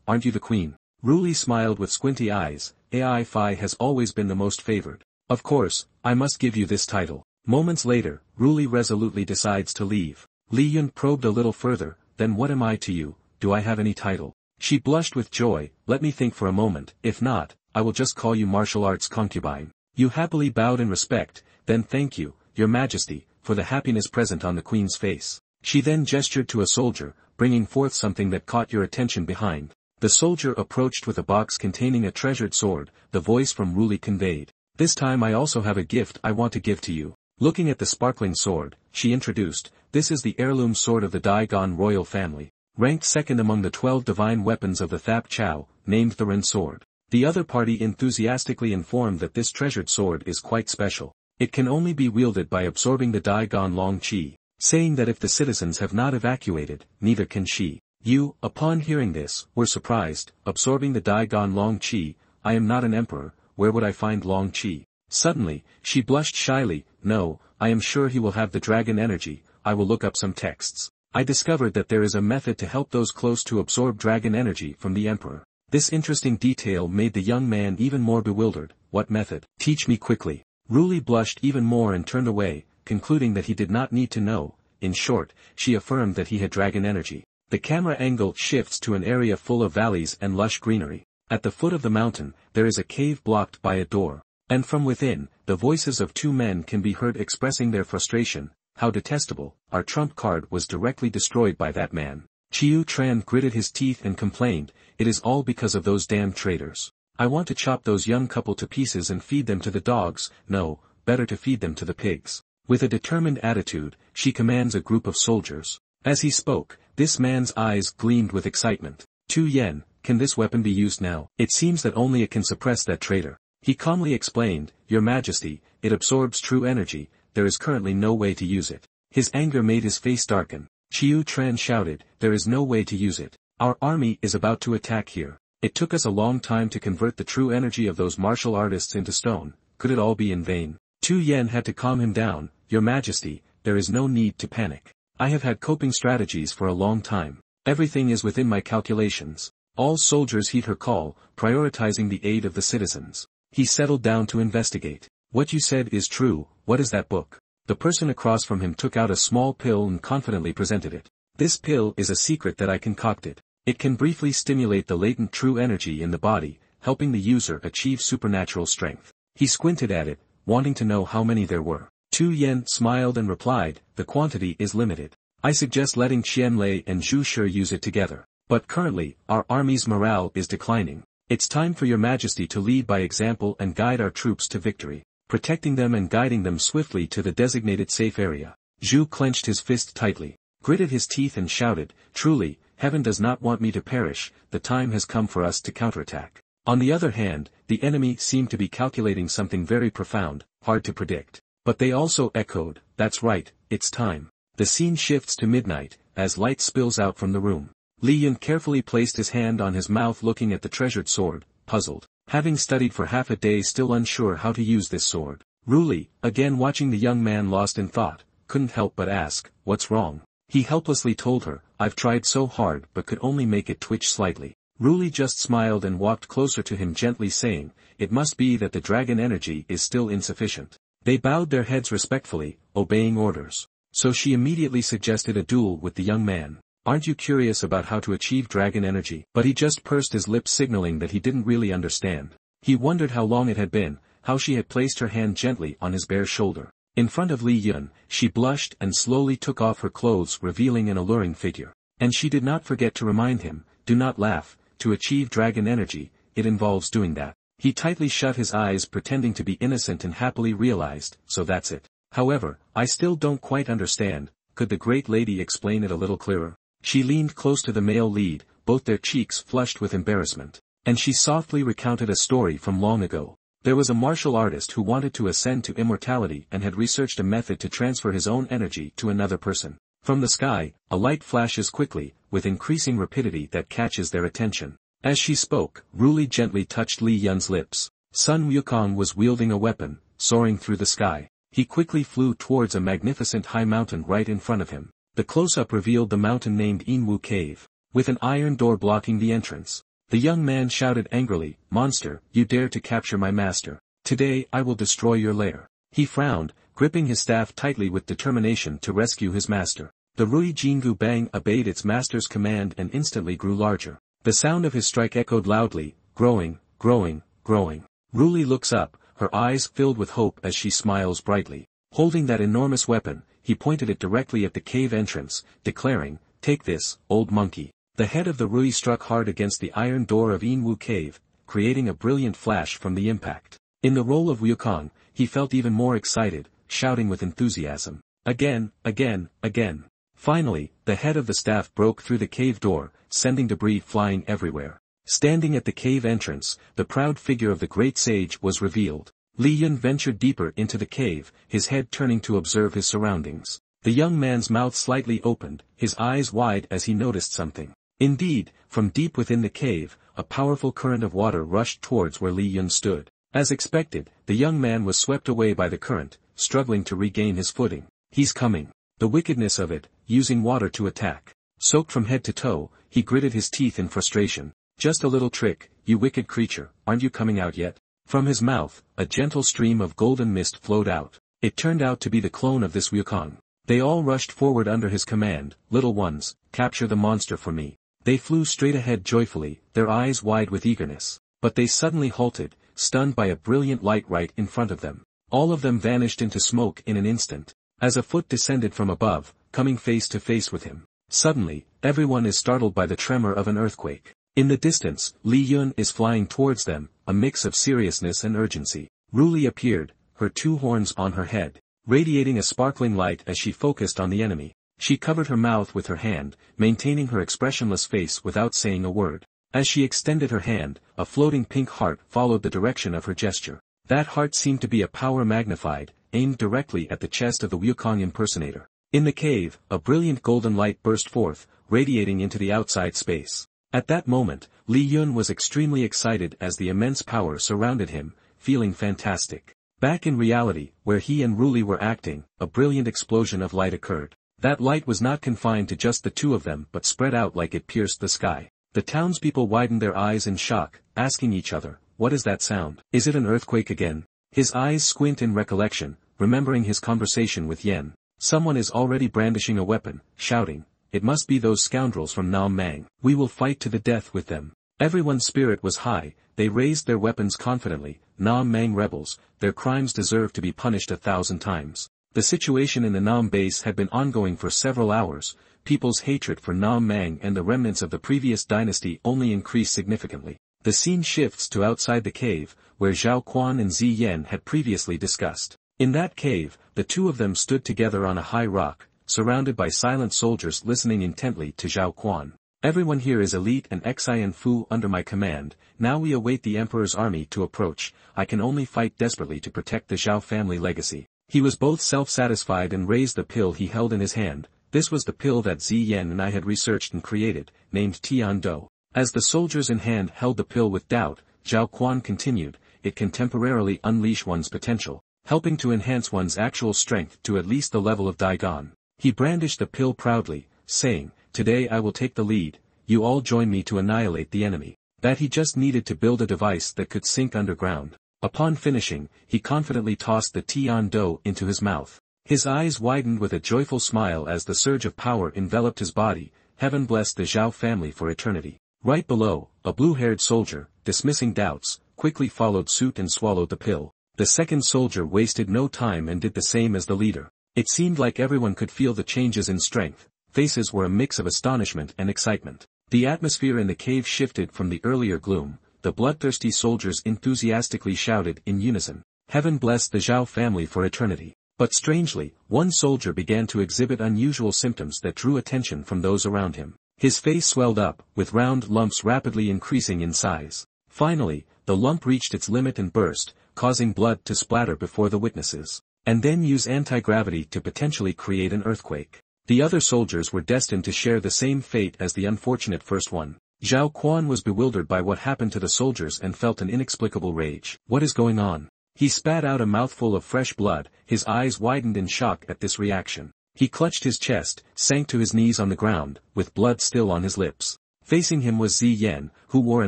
aren't you the queen?" Ruli smiled with squinty eyes, "Ai Fi has always been the most favored. Of course, I must give you this title." Moments later, Ruli resolutely decides to leave. Li Yun probed a little further, "Then what am I to you, do I have any title?" She blushed with joy, "Let me think for a moment, if not, I will just call you martial arts concubine." You happily bowed in respect, "Then thank you, your majesty, for the happiness present on the queen's face." She then gestured to a soldier, bringing forth something that caught your attention behind. The soldier approached with a box containing a treasured sword, the voice from Ruli conveyed, "This time I also have a gift I want to give to you." Looking at the sparkling sword, she introduced, "This is the heirloom sword of the Daigon royal family, ranked second among the 12 divine weapons of the Thap Chao, named the Ren sword." The other party enthusiastically informed that this treasured sword is quite special. It can only be wielded by absorbing the Daigon Long Qi, saying that if the citizens have not evacuated, neither can she. You, upon hearing this, were surprised, "Absorbing the Daigon Long Qi, I am not an emperor, where would I find Long Qi?" Suddenly, she blushed shyly, "No, I am sure he will have the dragon energy, I will look up some texts. I discovered that there is a method to help those close to absorb dragon energy from the emperor." This interesting detail made the young man even more bewildered. "What method? Teach me quickly." Ruli blushed even more and turned away, concluding that he did not need to know. In short, she affirmed that he had dragon energy. The camera angle shifts to an area full of valleys and lush greenery. At the foot of the mountain, there is a cave blocked by a door. And from within, the voices of two men can be heard expressing their frustration. "How detestable, our trump card was directly destroyed by that man." Chiu Tran gritted his teeth and complained, "It is all because of those damn traitors. I want to chop those young couple to pieces and feed them to the dogs, no, better to feed them to the pigs." With a determined attitude, she commands a group of soldiers. As he spoke, this man's eyes gleamed with excitement. "Tu Yen, can this weapon be used now? It seems that only it can suppress that traitor." He calmly explained, "Your Majesty, it absorbs true energy, there is currently no way to use it." His anger made his face darken. Chiu Tran shouted, "There is no way to use it. Our army is about to attack here. It took us a long time to convert the true energy of those martial artists into stone, could it all be in vain?" Tu Yen had to calm him down, "Your Majesty, there is no need to panic. I have had coping strategies for a long time. Everything is within my calculations." All soldiers heed her call, prioritizing the aid of the citizens. He settled down to investigate. "What you said is true, what is that book?" The person across from him took out a small pill and confidently presented it. "This pill is a secret that I concocted. It can briefly stimulate the latent true energy in the body, helping the user achieve supernatural strength. He squinted at it, wanting to know how many there were. Tu Yen smiled and replied, the quantity is limited. I suggest letting Qianlei and Zhu Shi use it together. But currently, our army's morale is declining. It's time for your majesty to lead by example and guide our troops to victory, protecting them and guiding them swiftly to the designated safe area. Zhu clenched his fist tightly, gritted his teeth and shouted, truly, heaven does not want me to perish, the time has come for us to counterattack. On the other hand, the enemy seemed to be calculating something very profound, hard to predict. But they also echoed, that's right, it's time. The scene shifts to midnight, as light spills out from the room. Li Yun carefully placed his hand on his mouth looking at the treasured sword, puzzled. Having studied for half a day still unsure how to use this sword. Ruli, again watching the young man lost in thought, couldn't help but ask, what's wrong? He helplessly told her, I've tried so hard but could only make it twitch slightly. Ruli just smiled and walked closer to him gently saying, it must be that the dragon energy is still insufficient. They bowed their heads respectfully, obeying orders. So she immediately suggested a duel with the young man. Aren't you curious about how to achieve dragon energy? But he just pursed his lips signaling that he didn't really understand. He wondered how long it had been, how she had placed her hand gently on his bare shoulder. In front of Li Yun, she blushed and slowly took off her clothes revealing an alluring figure. And she did not forget to remind him, do not laugh, to achieve dragon energy, it involves doing that. He tightly shut his eyes pretending to be innocent and happily realized, so that's it. However, I still don't quite understand, could the great lady explain it a little clearer? She leaned close to the male lead, both their cheeks flushed with embarrassment. And she softly recounted a story from long ago. There was a martial artist who wanted to ascend to immortality and had researched a method to transfer his own energy to another person. From the sky, a light flashes quickly, with increasing rapidity that catches their attention. As she spoke, Ruli gently touched Li Yun's lips. Sun Wukong was wielding a weapon, soaring through the sky. He quickly flew towards a magnificent high mountain right in front of him. The close-up revealed the mountain named Inwu Cave, with an iron door blocking the entrance. The young man shouted angrily, monster, you dare to capture my master. Today I will destroy your lair. He frowned, gripping his staff tightly with determination to rescue his master. The Rui Jingu Bang obeyed its master's command and instantly grew larger. The sound of his strike echoed loudly, growing, growing, growing. Ruli looks up, her eyes filled with hope as she smiles brightly. Holding that enormous weapon, he pointed it directly at the cave entrance, declaring, take this, old monkey. The head of the Rui struck hard against the iron door of Inwu Cave, creating a brilliant flash from the impact. In the role of Wukong, he felt even more excited, shouting with enthusiasm. Again, again, again. Finally, the head of the staff broke through the cave door, sending debris flying everywhere. Standing at the cave entrance, the proud figure of the great sage was revealed. Li Yun ventured deeper into the cave, his head turning to observe his surroundings. The young man's mouth slightly opened, his eyes wide as he noticed something. Indeed, from deep within the cave, a powerful current of water rushed towards where Li Yun stood. As expected, the young man was swept away by the current, struggling to regain his footing. He's coming. The wickedness of it, using water to attack. Soaked from head to toe, he gritted his teeth in frustration. Just a little trick, you wicked creature, aren't you coming out yet? From his mouth, a gentle stream of golden mist flowed out. It turned out to be the clone of this Wukong. They all rushed forward under his command, little ones, capture the monster for me. They flew straight ahead joyfully, their eyes wide with eagerness. But they suddenly halted, stunned by a brilliant light right in front of them. All of them vanished into smoke in an instant. As a foot descended from above, coming face to face with him. Suddenly, everyone is startled by the tremor of an earthquake. In the distance, Li Yun is flying towards them, a mix of seriousness and urgency. Ruli appeared, her two horns on her head, radiating a sparkling light as she focused on the enemy. She covered her mouth with her hand, maintaining her expressionless face without saying a word. As she extended her hand, a floating pink heart followed the direction of her gesture. That heart seemed to be a power magnified, aimed directly at the chest of the Wukong impersonator. In the cave, a brilliant golden light burst forth, radiating into the outside space. At that moment, Li Yun was extremely excited as the immense power surrounded him, feeling fantastic. Back in reality, where he and Ruli were acting, a brilliant explosion of light occurred. That light was not confined to just the two of them but spread out like it pierced the sky. The townspeople widened their eyes in shock, asking each other, what is that sound? Is it an earthquake again? His eyes squint in recollection, remembering his conversation with Yen. Someone is already brandishing a weapon, shouting, it must be those scoundrels from Nam Mang. We will fight to the death with them. Everyone's spirit was high, they raised their weapons confidently. Nam Mang rebels, their crimes deserve to be punished 1,000 times. The situation in the Nam base had been ongoing for several hours. People's hatred for Nam Mang and the remnants of the previous dynasty only increased significantly. The scene shifts to outside the cave, where Zhao Quan and Zi Yan had previously discussed. In that cave, the two of them stood together on a high rock, surrounded by silent soldiers listening intently to Zhao Quan. Everyone here is elite and Xian Fu under my command. Now we await the emperor's army to approach. I can only fight desperately to protect the Zhao family legacy. He was both self-satisfied and raised the pill he held in his hand. This was the pill that Zi Yan and I had researched and created, named Tian Do. As the soldiers in hand held the pill with doubt, Zhao Quan continued, it can temporarily unleash one's potential, helping to enhance one's actual strength to at least the level of Daigon. He brandished the pill proudly, saying, today I will take the lead, you all join me to annihilate the enemy. That he just needed to build a device that could sink underground. Upon finishing, he confidently tossed the Tian Do into his mouth. His eyes widened with a joyful smile as the surge of power enveloped his body. Heaven bless the Zhao family for eternity. Right below, a blue-haired soldier, dismissing doubts, quickly followed suit and swallowed the pill. The second soldier wasted no time and did the same as the leader. It seemed like everyone could feel the changes in strength. Faces were a mix of astonishment and excitement. The atmosphere in the cave shifted from the earlier gloom. The bloodthirsty soldiers enthusiastically shouted in unison, Heaven bless the Zhao family for eternity. But strangely, one soldier began to exhibit unusual symptoms that drew attention from those around him. His face swelled up, with round lumps rapidly increasing in size. Finally, the lump reached its limit and burst, causing blood to splatter before the witnesses, and then use anti-gravity to potentially create an earthquake. The other soldiers were destined to share the same fate as the unfortunate first one. Zhao Quan was bewildered by what happened to the soldiers and felt an inexplicable rage. What is going on? He spat out a mouthful of fresh blood, his eyes widened in shock at this reaction. He clutched his chest, sank to his knees on the ground, with blood still on his lips. Facing him was Zi Yan, who wore a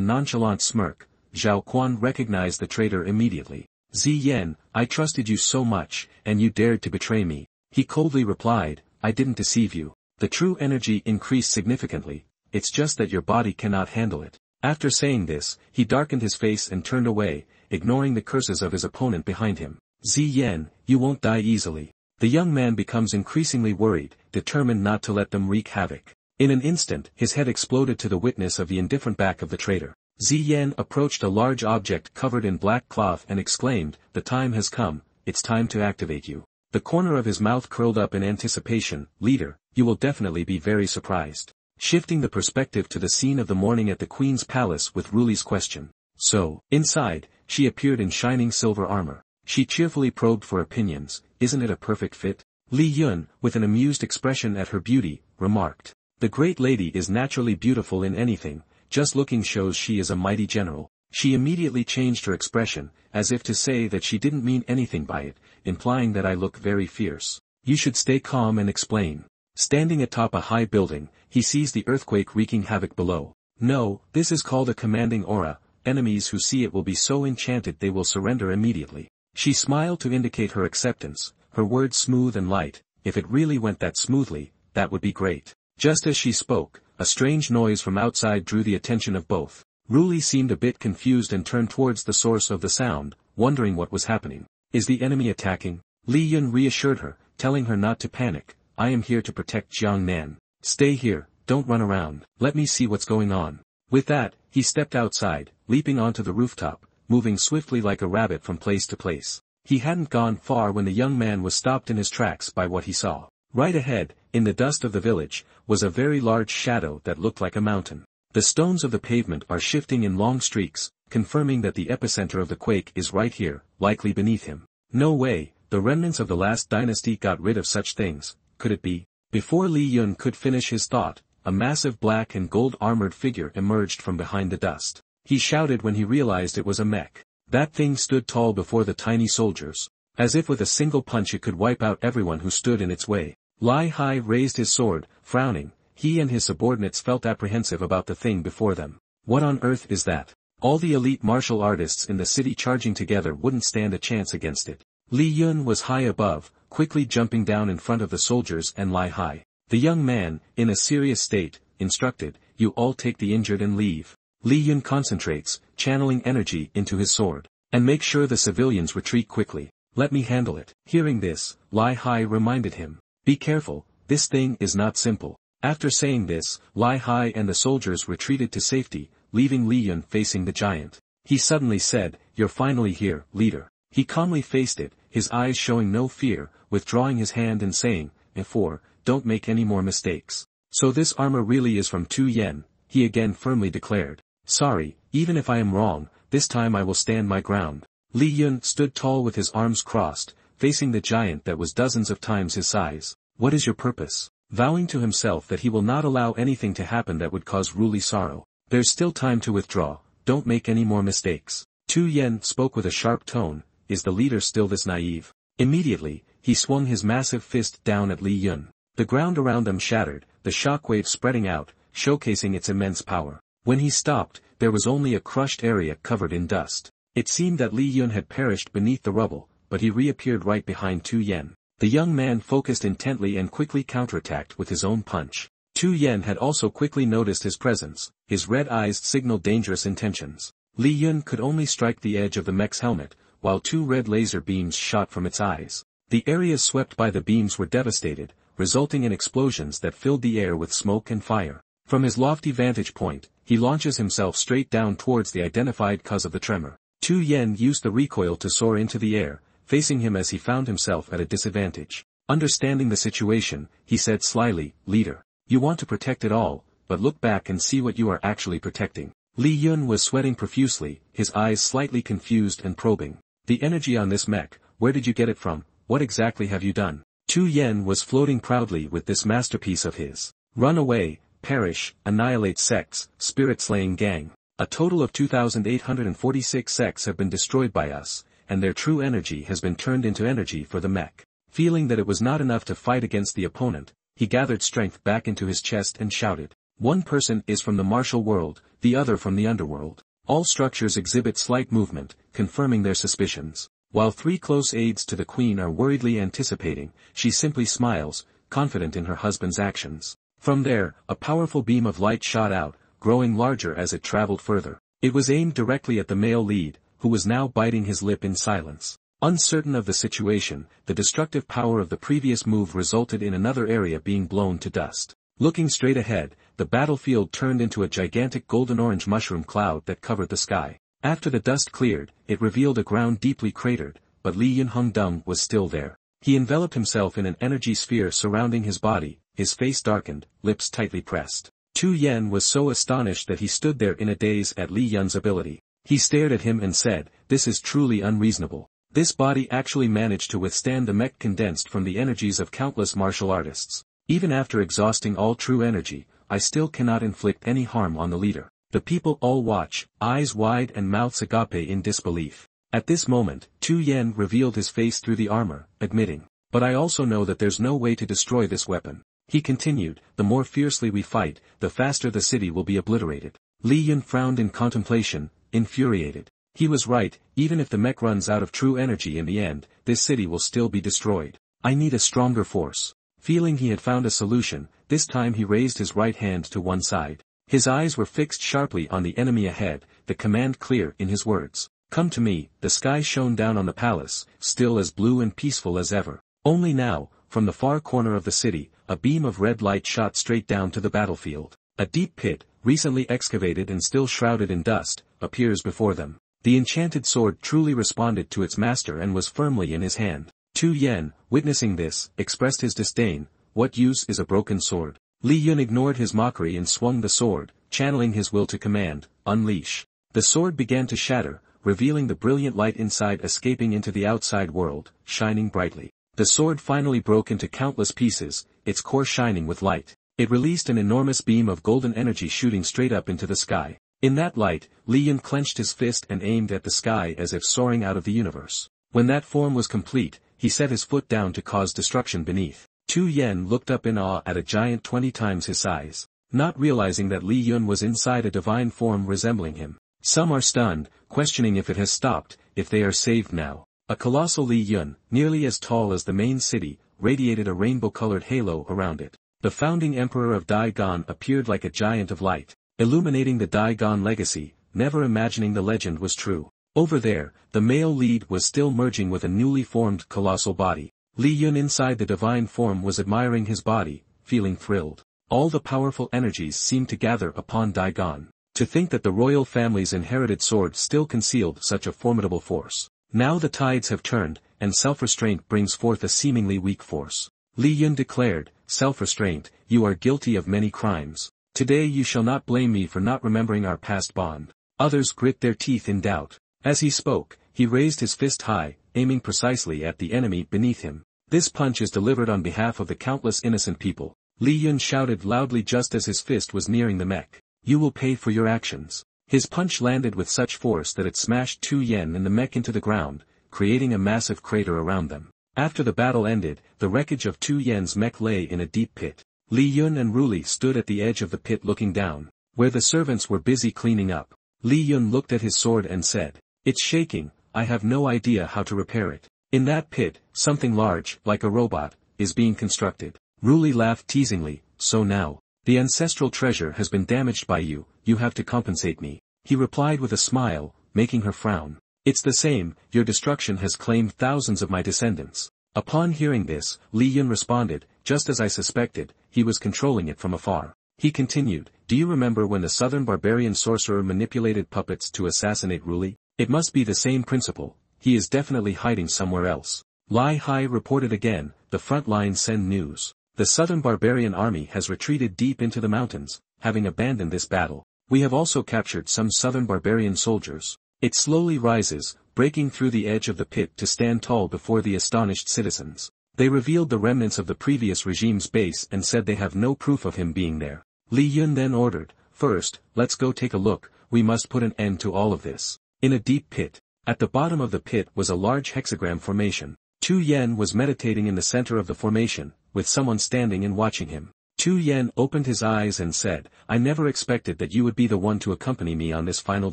nonchalant smirk. Zhao Quan recognized the traitor immediately. Zi Yan, I trusted you so much, and you dared to betray me. He coldly replied, I didn't deceive you. The true energy increased significantly. It's just that your body cannot handle it. After saying this, he darkened his face and turned away, ignoring the curses of his opponent behind him. Zi Yan, you won't die easily. The young man becomes increasingly worried, determined not to let them wreak havoc. In an instant, his head exploded to the witness of the indifferent back of the traitor. Zi Yan approached a large object covered in black cloth and exclaimed, the time has come, it's time to activate you. The corner of his mouth curled up in anticipation, leader, you will definitely be very surprised. Shifting the perspective to the scene of the morning at the Queen's palace with Ruli's question. So, inside, she appeared in shining silver armor. She cheerfully probed for opinions, isn't it a perfect fit? Li Yun, with an amused expression at her beauty, remarked. The great lady is naturally beautiful in anything, just looking shows she is a mighty general. She immediately changed her expression, as if to say that she didn't mean anything by it, implying that I look very fierce. You should stay calm and explain. Standing atop a high building, he sees the earthquake wreaking havoc below. No, this is called a commanding aura. Enemies who see it will be so enchanted they will surrender immediately. She smiled to indicate her acceptance, her words smooth and light. If it really went that smoothly, that would be great. Just as she spoke, a strange noise from outside drew the attention of both. Ruli seemed a bit confused and turned towards the source of the sound, wondering what was happening. Is the enemy attacking? Li Yun reassured her, telling her not to panic. I am here to protect Jiangnan. Stay here, don't run around. Let me see what's going on. With that, he stepped outside, leaping onto the rooftop, moving swiftly like a rabbit from place to place. He hadn't gone far when the young man was stopped in his tracks by what he saw. Right ahead, in the dust of the village, was a very large shadow that looked like a mountain. The stones of the pavement are shifting in long streaks, confirming that the epicenter of the quake is right here, likely beneath him. No way, the remnants of the last dynasty got rid of such things. Could it be? Before Li Yun could finish his thought, a massive black and gold armored figure emerged from behind the dust. He shouted when he realized it was a mech. That thing stood tall before the tiny soldiers. As if with a single punch it could wipe out everyone who stood in its way. Lai Hai raised his sword, frowning. He and his subordinates felt apprehensive about the thing before them. What on earth is that? All the elite martial artists in the city charging together wouldn't stand a chance against it. Li Yun was high above, quickly jumping down in front of the soldiers and Lai Hai. The young man, in a serious state, instructed, "You all take the injured and leave." Li Yun concentrates, channeling energy into his sword. "And make sure the civilians retreat quickly. Let me handle it." Hearing this, Li Hai reminded him, "Be careful, this thing is not simple." After saying this, Li Hai and the soldiers retreated to safety, leaving Li Yun facing the giant. He suddenly said, "You're finally here, leader." He calmly faced it, his eyes showing no fear, withdrawing his hand and saying, "Before, don't make any more mistakes." "So this armor really is from Tu Yen," he again firmly declared. "Sorry, even if I am wrong, this time I will stand my ground." Li Yun stood tall with his arms crossed, facing the giant that was dozens of times his size. "What is your purpose?" Vowing to himself that he will not allow anything to happen that would cause Ruli sorrow. "There's still time to withdraw, don't make any more mistakes." Tu Yen spoke with a sharp tone, "Is the leader still this naive?" Immediately, he swung his massive fist down at Li Yun. The ground around them shattered, the shockwave spreading out, showcasing its immense power. When he stopped, there was only a crushed area covered in dust. It seemed that Li Yun had perished beneath the rubble, but he reappeared right behind Tu Yen. The young man focused intently and quickly counterattacked with his own punch. Tu Yen had also quickly noticed his presence, his red eyes signaled dangerous intentions. Li Yun could only strike the edge of the mech's helmet, while two red laser beams shot from its eyes. The areas swept by the beams were devastated, resulting in explosions that filled the air with smoke and fire. From his lofty vantage point, he launches himself straight down towards the identified cause of the tremor. Tu Yen used the recoil to soar into the air, facing him as he found himself at a disadvantage. Understanding the situation, he said slyly, "Leader, you want to protect it all, but look back and see what you are actually protecting." Li Yun was sweating profusely, his eyes slightly confused and probing. "The energy on this mech, where did you get it from? What exactly have you done?" Tu Yen was floating proudly with this masterpiece of his. "Run away, perish, annihilate sects, spirit-slaying gang. A total of 2,846 sects have been destroyed by us, and their true energy has been turned into energy for the mech." Feeling that it was not enough to fight against the opponent, he gathered strength back into his chest and shouted. "One person is from the martial world, the other from the underworld. All structures exhibit slight movement, confirming their suspicions. While three close aides to the queen are worriedly anticipating, she simply smiles, confident in her husband's actions." From there, a powerful beam of light shot out, growing larger as it traveled further. It was aimed directly at the male lead, who was now biting his lip in silence. Uncertain of the situation, the destructive power of the previous move resulted in another area being blown to dust. Looking straight ahead, the battlefield turned into a gigantic golden-orange mushroom cloud that covered the sky. After the dust cleared, it revealed a ground deeply cratered, but Li Yun Hungdung was still there. He enveloped himself in an energy sphere surrounding his body, his face darkened, lips tightly pressed. Tu Yen was so astonished that he stood there in a daze at Li Yun's ability. He stared at him and said, "This is truly unreasonable. This body actually managed to withstand the mech condensed from the energies of countless martial artists. Even after exhausting all true energy, I still cannot inflict any harm on the leader." The people all watch, eyes wide and mouths agape in disbelief. At this moment, Tu Yen revealed his face through the armor, admitting, "But I also know that there's no way to destroy this weapon." He continued, "The more fiercely we fight, the faster the city will be obliterated." Li Yun frowned in contemplation, infuriated. He was right, even if the mech runs out of true energy in the end, this city will still be destroyed. "I need a stronger force." Feeling he had found a solution, this time he raised his right hand to one side. His eyes were fixed sharply on the enemy ahead, the command clear in his words. "Come to me." The sky shone down on the palace, still as blue and peaceful as ever. Only now, from the far corner of the city, a beam of red light shot straight down to the battlefield. A deep pit, recently excavated and still shrouded in dust, appears before them. The enchanted sword truly responded to its master and was firmly in his hand. Tu Yen, witnessing this, expressed his disdain. "What use is a broken sword?" Li Yun ignored his mockery and swung the sword, channeling his will to command, "Unleash." The sword began to shatter, revealing the brilliant light inside escaping into the outside world, shining brightly. The sword finally broke into countless pieces, its core shining with light. It released an enormous beam of golden energy shooting straight up into the sky. In that light, Li Yun clenched his fist and aimed at the sky as if soaring out of the universe. When that form was complete, he set his foot down to cause destruction beneath. Tu Yen looked up in awe at a giant 20 times his size, not realizing that Li Yun was inside a divine form resembling him. Some are stunned, questioning if it has stopped, if they are saved now. A colossal Li Yun, nearly as tall as the main city, radiated a rainbow-colored halo around it. The founding emperor of Daigon appeared like a giant of light, illuminating the Daigon legacy, never imagining the legend was true. Over there, the male lead was still merging with a newly formed colossal body. Li Yun inside the divine form was admiring his body, feeling thrilled. All the powerful energies seemed to gather upon Daigon. To think that the royal family's inherited sword still concealed such a formidable force. Now the tides have turned, and self-restraint brings forth a seemingly weak force. Li Yun declared, self-restraint, you are guilty of many crimes. Today you shall not blame me for not remembering our past bond. Others grit their teeth in doubt. As he spoke, he raised his fist high, aiming precisely at the enemy beneath him. This punch is delivered on behalf of the countless innocent people. Li Yun shouted loudly just as his fist was nearing the mech. You will pay for your actions. His punch landed with such force that it smashed Tu Yen and the mech into the ground, creating a massive crater around them. After the battle ended, the wreckage of Tu Yen's mech lay in a deep pit. Li Yun and Ruli stood at the edge of the pit looking down, where the servants were busy cleaning up. Li Yun looked at his sword and said, it's shaking, I have no idea how to repair it. In that pit, something large, like a robot, is being constructed. Ruli laughed teasingly, so now, the ancestral treasure has been damaged by you, you have to compensate me. He replied with a smile, making her frown. It's the same, your destruction has claimed thousands of my descendants. Upon hearing this, Li Yun responded, just as I suspected, he was controlling it from afar. He continued, do you remember when the southern barbarian sorcerer manipulated puppets to assassinate Ruli? It must be the same principle, he is definitely hiding somewhere else. Lai Hai reported again, the front lines send news. The southern barbarian army has retreated deep into the mountains, having abandoned this battle. We have also captured some southern barbarian soldiers. It slowly rises, breaking through the edge of the pit to stand tall before the astonished citizens. They revealed the remnants of the previous regime's base and said they have no proof of him being there. Li Yun then ordered, first, let's go take a look, we must put an end to all of this. In a deep pit. At the bottom of the pit was a large hexagram formation. Tu Yen was meditating in the center of the formation, with someone standing and watching him. Tu Yen opened his eyes and said, I never expected that you would be the one to accompany me on this final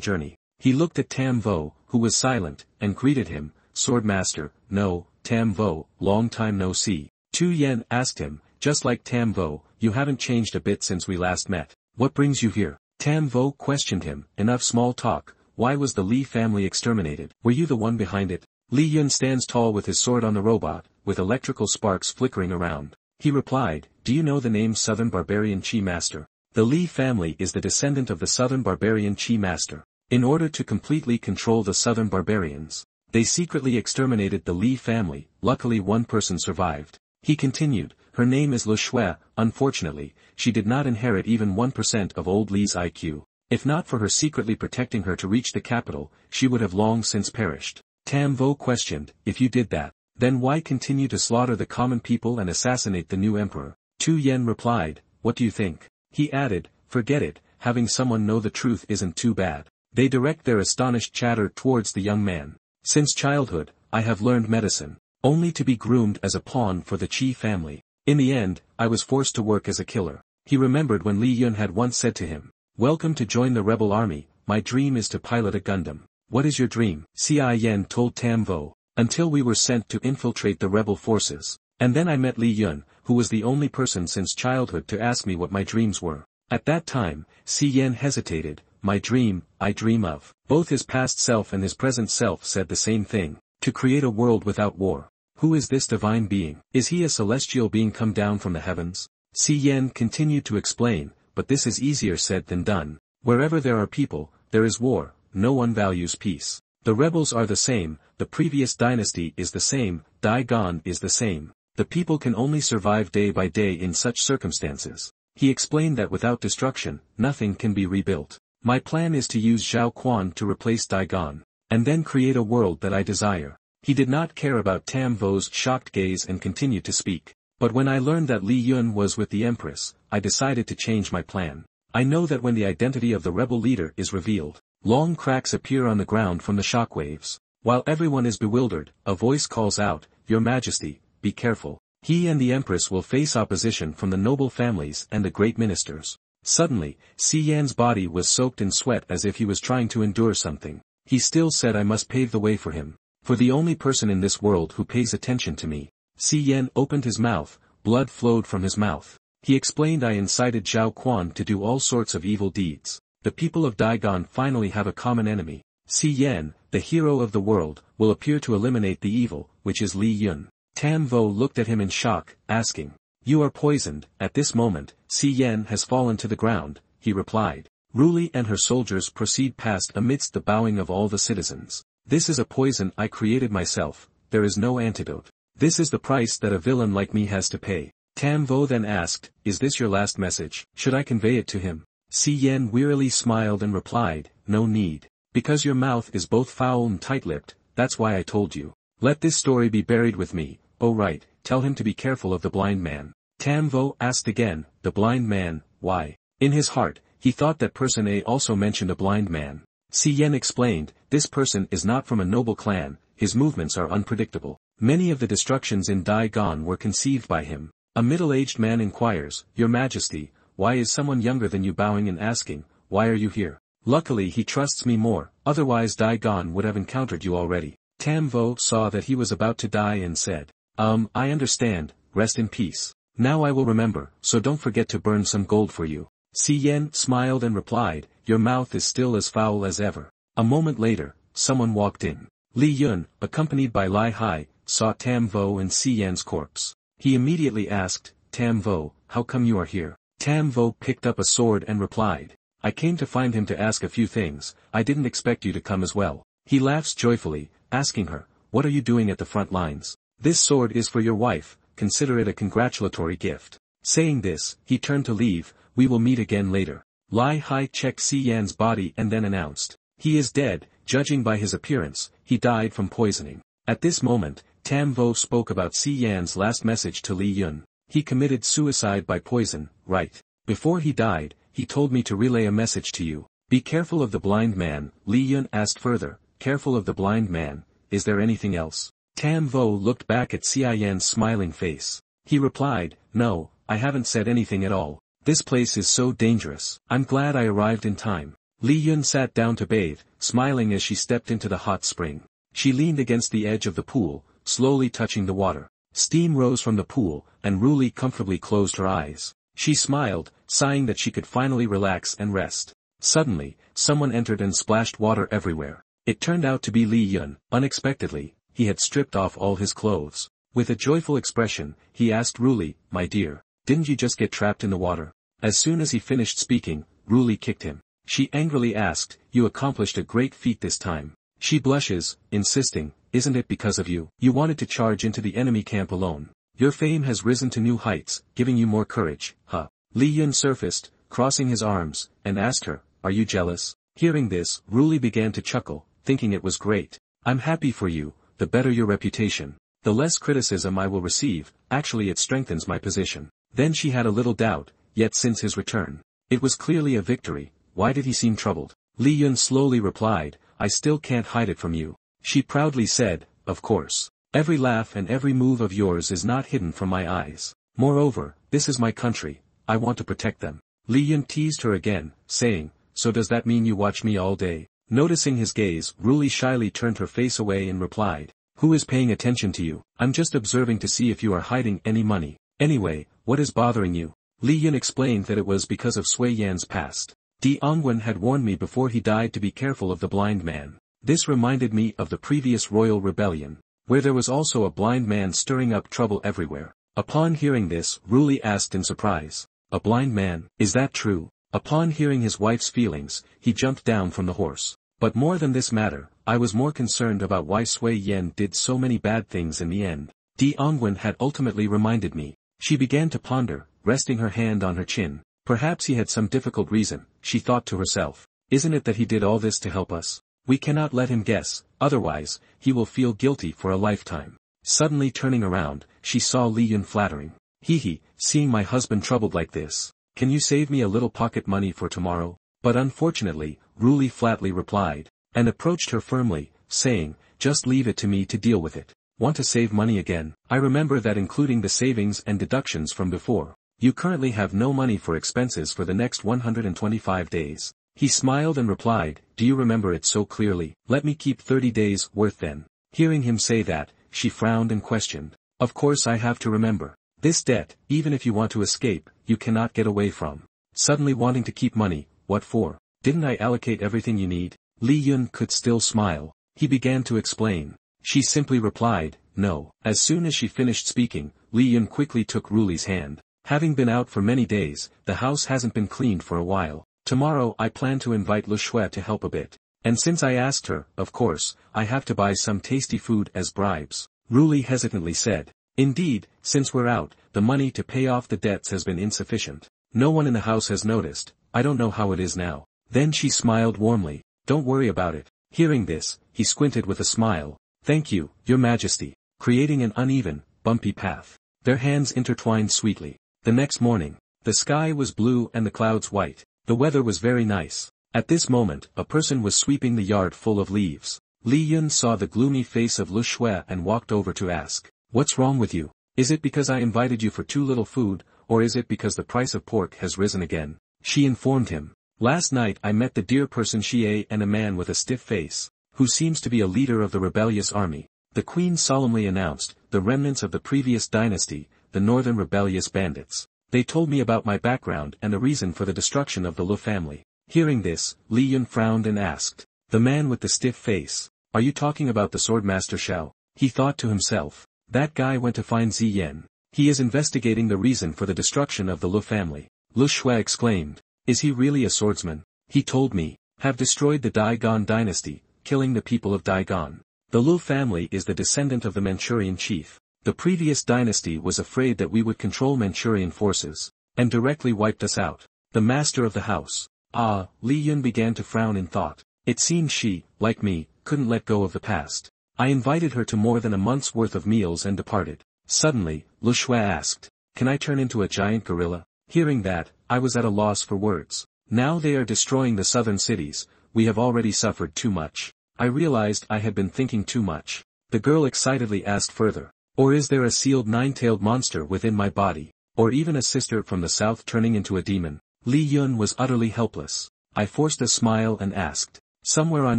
journey. He looked at Tam Vo, who was silent, and greeted him, Swordmaster. No, Tam Vo, long time no see. Tu Yen asked him, just like Tam Vo, you haven't changed a bit since we last met. What brings you here? Tam Vo questioned him, enough small talk. Why was the Li family exterminated? Were you the one behind it? Li Yun stands tall with his sword on the robot, with electrical sparks flickering around. He replied, do you know the name Southern Barbarian Chi Master? The Li family is the descendant of the Southern Barbarian Chi Master. In order to completely control the Southern Barbarians, they secretly exterminated the Li family. Luckily one person survived. He continued, her name is Le Shui. Unfortunately, she did not inherit even 1% of old Li's IQ. If not for her secretly protecting her to reach the capital, she would have long since perished. Tam Vo questioned, if you did that, then why continue to slaughter the common people and assassinate the new emperor? Tu Yen replied, what do you think? He added, forget it, having someone know the truth isn't too bad. They direct their astonished chatter towards the young man. Since childhood, I have learned medicine, only to be groomed as a pawn for the Chi family. In the end, I was forced to work as a killer. He remembered when Li Yun had once said to him, welcome to join the rebel army, my dream is to pilot a Gundam. What is your dream? Xi Yen told Tam Vo, until we were sent to infiltrate the rebel forces. And then I met Li Yun, who was the only person since childhood to ask me what my dreams were. At that time, Xi Yen hesitated, my dream, I dream of. Both his past self and his present self said the same thing, to create a world without war. Who is this divine being? Is he a celestial being come down from the heavens? Xi Yen continued to explain, but this is easier said than done. Wherever there are people, there is war, no one values peace. The rebels are the same, the previous dynasty is the same, Daigon is the same. The people can only survive day by day in such circumstances. He explained that without destruction, nothing can be rebuilt. My plan is to use Zhao Quan to replace Daigon, and then create a world that I desire. He did not care about Tam Vo's shocked gaze and continued to speak. But when I learned that Li Yun was with the Empress, I decided to change my plan. I know that when the identity of the rebel leader is revealed, long cracks appear on the ground from the shockwaves. While everyone is bewildered, a voice calls out, Your Majesty, be careful. He and the Empress will face opposition from the noble families and the great ministers. Suddenly, Xi Yan's body was soaked in sweat as if he was trying to endure something. He still said I must pave the way for him. For the only person in this world who pays attention to me. Xi Yan opened his mouth, blood flowed from his mouth. He explained I incited Zhao Quan to do all sorts of evil deeds. The people of Daigon finally have a common enemy. Xi Yan, the hero of the world, will appear to eliminate the evil, which is Li Yun. Tam Vo looked at him in shock, asking, "You are poisoned." At this moment, Xi Yan has fallen to the ground, he replied. Ruli and her soldiers proceed past amidst the bowing of all the citizens. "This is a poison I created myself, there is no antidote. This is the price that a villain like me has to pay." Tam Vo then asked, "Is this your last message? Should I convey it to him?" Xi Yan wearily smiled and replied, "No need. Because your mouth is both foul and tight-lipped, that's why I told you. Let this story be buried with me. Oh right, tell him to be careful of the blind man." Tam Vo asked again, "The blind man, why?" In his heart, he thought that person A also mentioned a blind man. Xi Yan explained, "This person is not from a noble clan, his movements are unpredictable. Many of the destructions in Daigon were conceived by him." A middle-aged man inquires, "Your Majesty, why is someone younger than you bowing and asking, why are you here?" "Luckily he trusts me more, otherwise Daigon would have encountered you already." Tam Vo saw that he was about to die and said, I understand, rest in peace. Now I will remember, so don't forget to burn some gold for you." Xi Yan smiled and replied, "Your mouth is still as foul as ever." A moment later, someone walked in. Li Yun, accompanied by Lai Hai, saw Tam Vo and Xi Yan's corpse. He immediately asked, "Tam Vo, how come you are here?" Tam Vo picked up a sword and replied, "I came to find him to ask a few things, I didn't expect you to come as well." He laughs joyfully, asking her, "What are you doing at the front lines?" "This sword is for your wife, consider it a congratulatory gift." Saying this, he turned to leave, "We will meet again later." Lai Hai checked Xi Yan's body and then announced, "He is dead, judging by his appearance, he died from poisoning." At this moment, Tam Vo spoke about Xi Yan's last message to Li Yun. "He committed suicide by poison, right? Before he died, he told me to relay a message to you. Be careful of the blind man." Li Yun asked further, "Careful of the blind man, is there anything else?" Tam Vo looked back at Xi Yan's smiling face. He replied, "No, I haven't said anything at all. This place is so dangerous. I'm glad I arrived in time." Li Yun sat down to bathe, smiling as she stepped into the hot spring. She leaned against the edge of the pool, slowly touching the water. Steam rose from the pool, and Ruli comfortably closed her eyes. She smiled, sighing that she could finally relax and rest. Suddenly, someone entered and splashed water everywhere. It turned out to be Li Yun. Unexpectedly, he had stripped off all his clothes. With a joyful expression, he asked Ruli, "My dear, didn't you just get trapped in the water?" As soon as he finished speaking, Ruli kicked him. She angrily asked, "You accomplished a great feat this time." She blushes, insisting, "Isn't it because of you? You wanted to charge into the enemy camp alone. Your fame has risen to new heights, giving you more courage, huh?" Li Yun surfaced, crossing his arms, and asked her, "Are you jealous?" Hearing this, Ruli began to chuckle, thinking it was great. "I'm happy for you, the better your reputation. The less criticism I will receive, actually it strengthens my position." Then she had a little doubt, yet since his return, it was clearly a victory. Why did he seem troubled? Li Yun slowly replied, "I still can't hide it from you." She proudly said, "Of course. Every laugh and every move of yours is not hidden from my eyes. Moreover, this is my country, I want to protect them." Li Yun teased her again, saying, "So does that mean you watch me all day?" Noticing his gaze, Ruli shyly turned her face away and replied, "Who is paying attention to you? I'm just observing to see if you are hiding any money. Anyway, what is bothering you?" Li Yun explained that it was because of Sui Yan's past. Di Ongwen had warned me before he died to be careful of the blind man. This reminded me of the previous royal rebellion, where there was also a blind man stirring up trouble everywhere. Upon hearing this, Ruli asked in surprise, "A blind man, is that true?" Upon hearing his wife's feelings, he jumped down from the horse. "But more than this matter, I was more concerned about why Sui Yan did so many bad things in the end. Di Ongwen had ultimately reminded me." She began to ponder, resting her hand on her chin. Perhaps he had some difficult reason, she thought to herself. Isn't it that he did all this to help us? We cannot let him guess, otherwise, he will feel guilty for a lifetime. Suddenly turning around, she saw Li Yun flattering. Hee, seeing my husband troubled like this. Can you save me a little pocket money for tomorrow? But unfortunately, Ruli flatly replied, and approached her firmly, saying, just leave it to me to deal with it. Want to save money again? I remember that including the savings and deductions from before. You currently have no money for expenses for the next 125 days. He smiled and replied, do you remember it so clearly? Let me keep 30 days worth then. Hearing him say that, she frowned and questioned. Of course I have to remember. This debt, even if you want to escape, you cannot get away from. Suddenly wanting to keep money, what for? Didn't I allocate everything you need? Li Yun could still smile. He began to explain. She simply replied, no. As soon as she finished speaking, Li Yun quickly took Ruli's hand. Having been out for many days, the house hasn't been cleaned for a while. Tomorrow I plan to invite Lu Shui to help a bit. And since I asked her, of course, I have to buy some tasty food as bribes. Ruli hesitantly said. Indeed, since we're out, the money to pay off the debts has been insufficient. No one in the house has noticed. I don't know how it is now. Then she smiled warmly. Don't worry about it. Hearing this, he squinted with a smile. Thank you, Your Majesty. Creating an uneven, bumpy path. Their hands intertwined sweetly. The next morning, the sky was blue and the clouds white. The weather was very nice. At this moment, a person was sweeping the yard full of leaves. Li Yun saw the gloomy face of Lu Shui and walked over to ask, what's wrong with you? Is it because I invited you for too little food, or is it because the price of pork has risen again? She informed him. Last night I met the dear person Xie and a man with a stiff face, who seems to be a leader of the rebellious army. The queen solemnly announced, the remnants of the previous dynasty, the northern rebellious bandits. They told me about my background and the reason for the destruction of the Lu family. Hearing this, Li Yun frowned and asked, the man with the stiff face, are you talking about the swordmaster Xiao? He thought to himself, that guy went to find Ziyan. He is investigating the reason for the destruction of the Lu family. Lu Shui exclaimed, is he really a swordsman? He told me, have destroyed the Daigon dynasty, killing the people of Daigon. The Lu family is the descendant of the Manchurian chief. The previous dynasty was afraid that we would control Manchurian forces, and directly wiped us out. The master of the house. Ah, Li Yun began to frown in thought. It seemed she, like me, couldn't let go of the past. I invited her to more than a month's worth of meals and departed. Suddenly, Lu Shui asked, can I turn into a giant gorilla? Hearing that, I was at a loss for words. Now they are destroying the southern cities, we have already suffered too much. I realized I had been thinking too much. The girl excitedly asked further, or is there a sealed nine-tailed monster within my body, or even a sister from the south turning into a demon? Li Yun was utterly helpless. I forced a smile and asked, somewhere on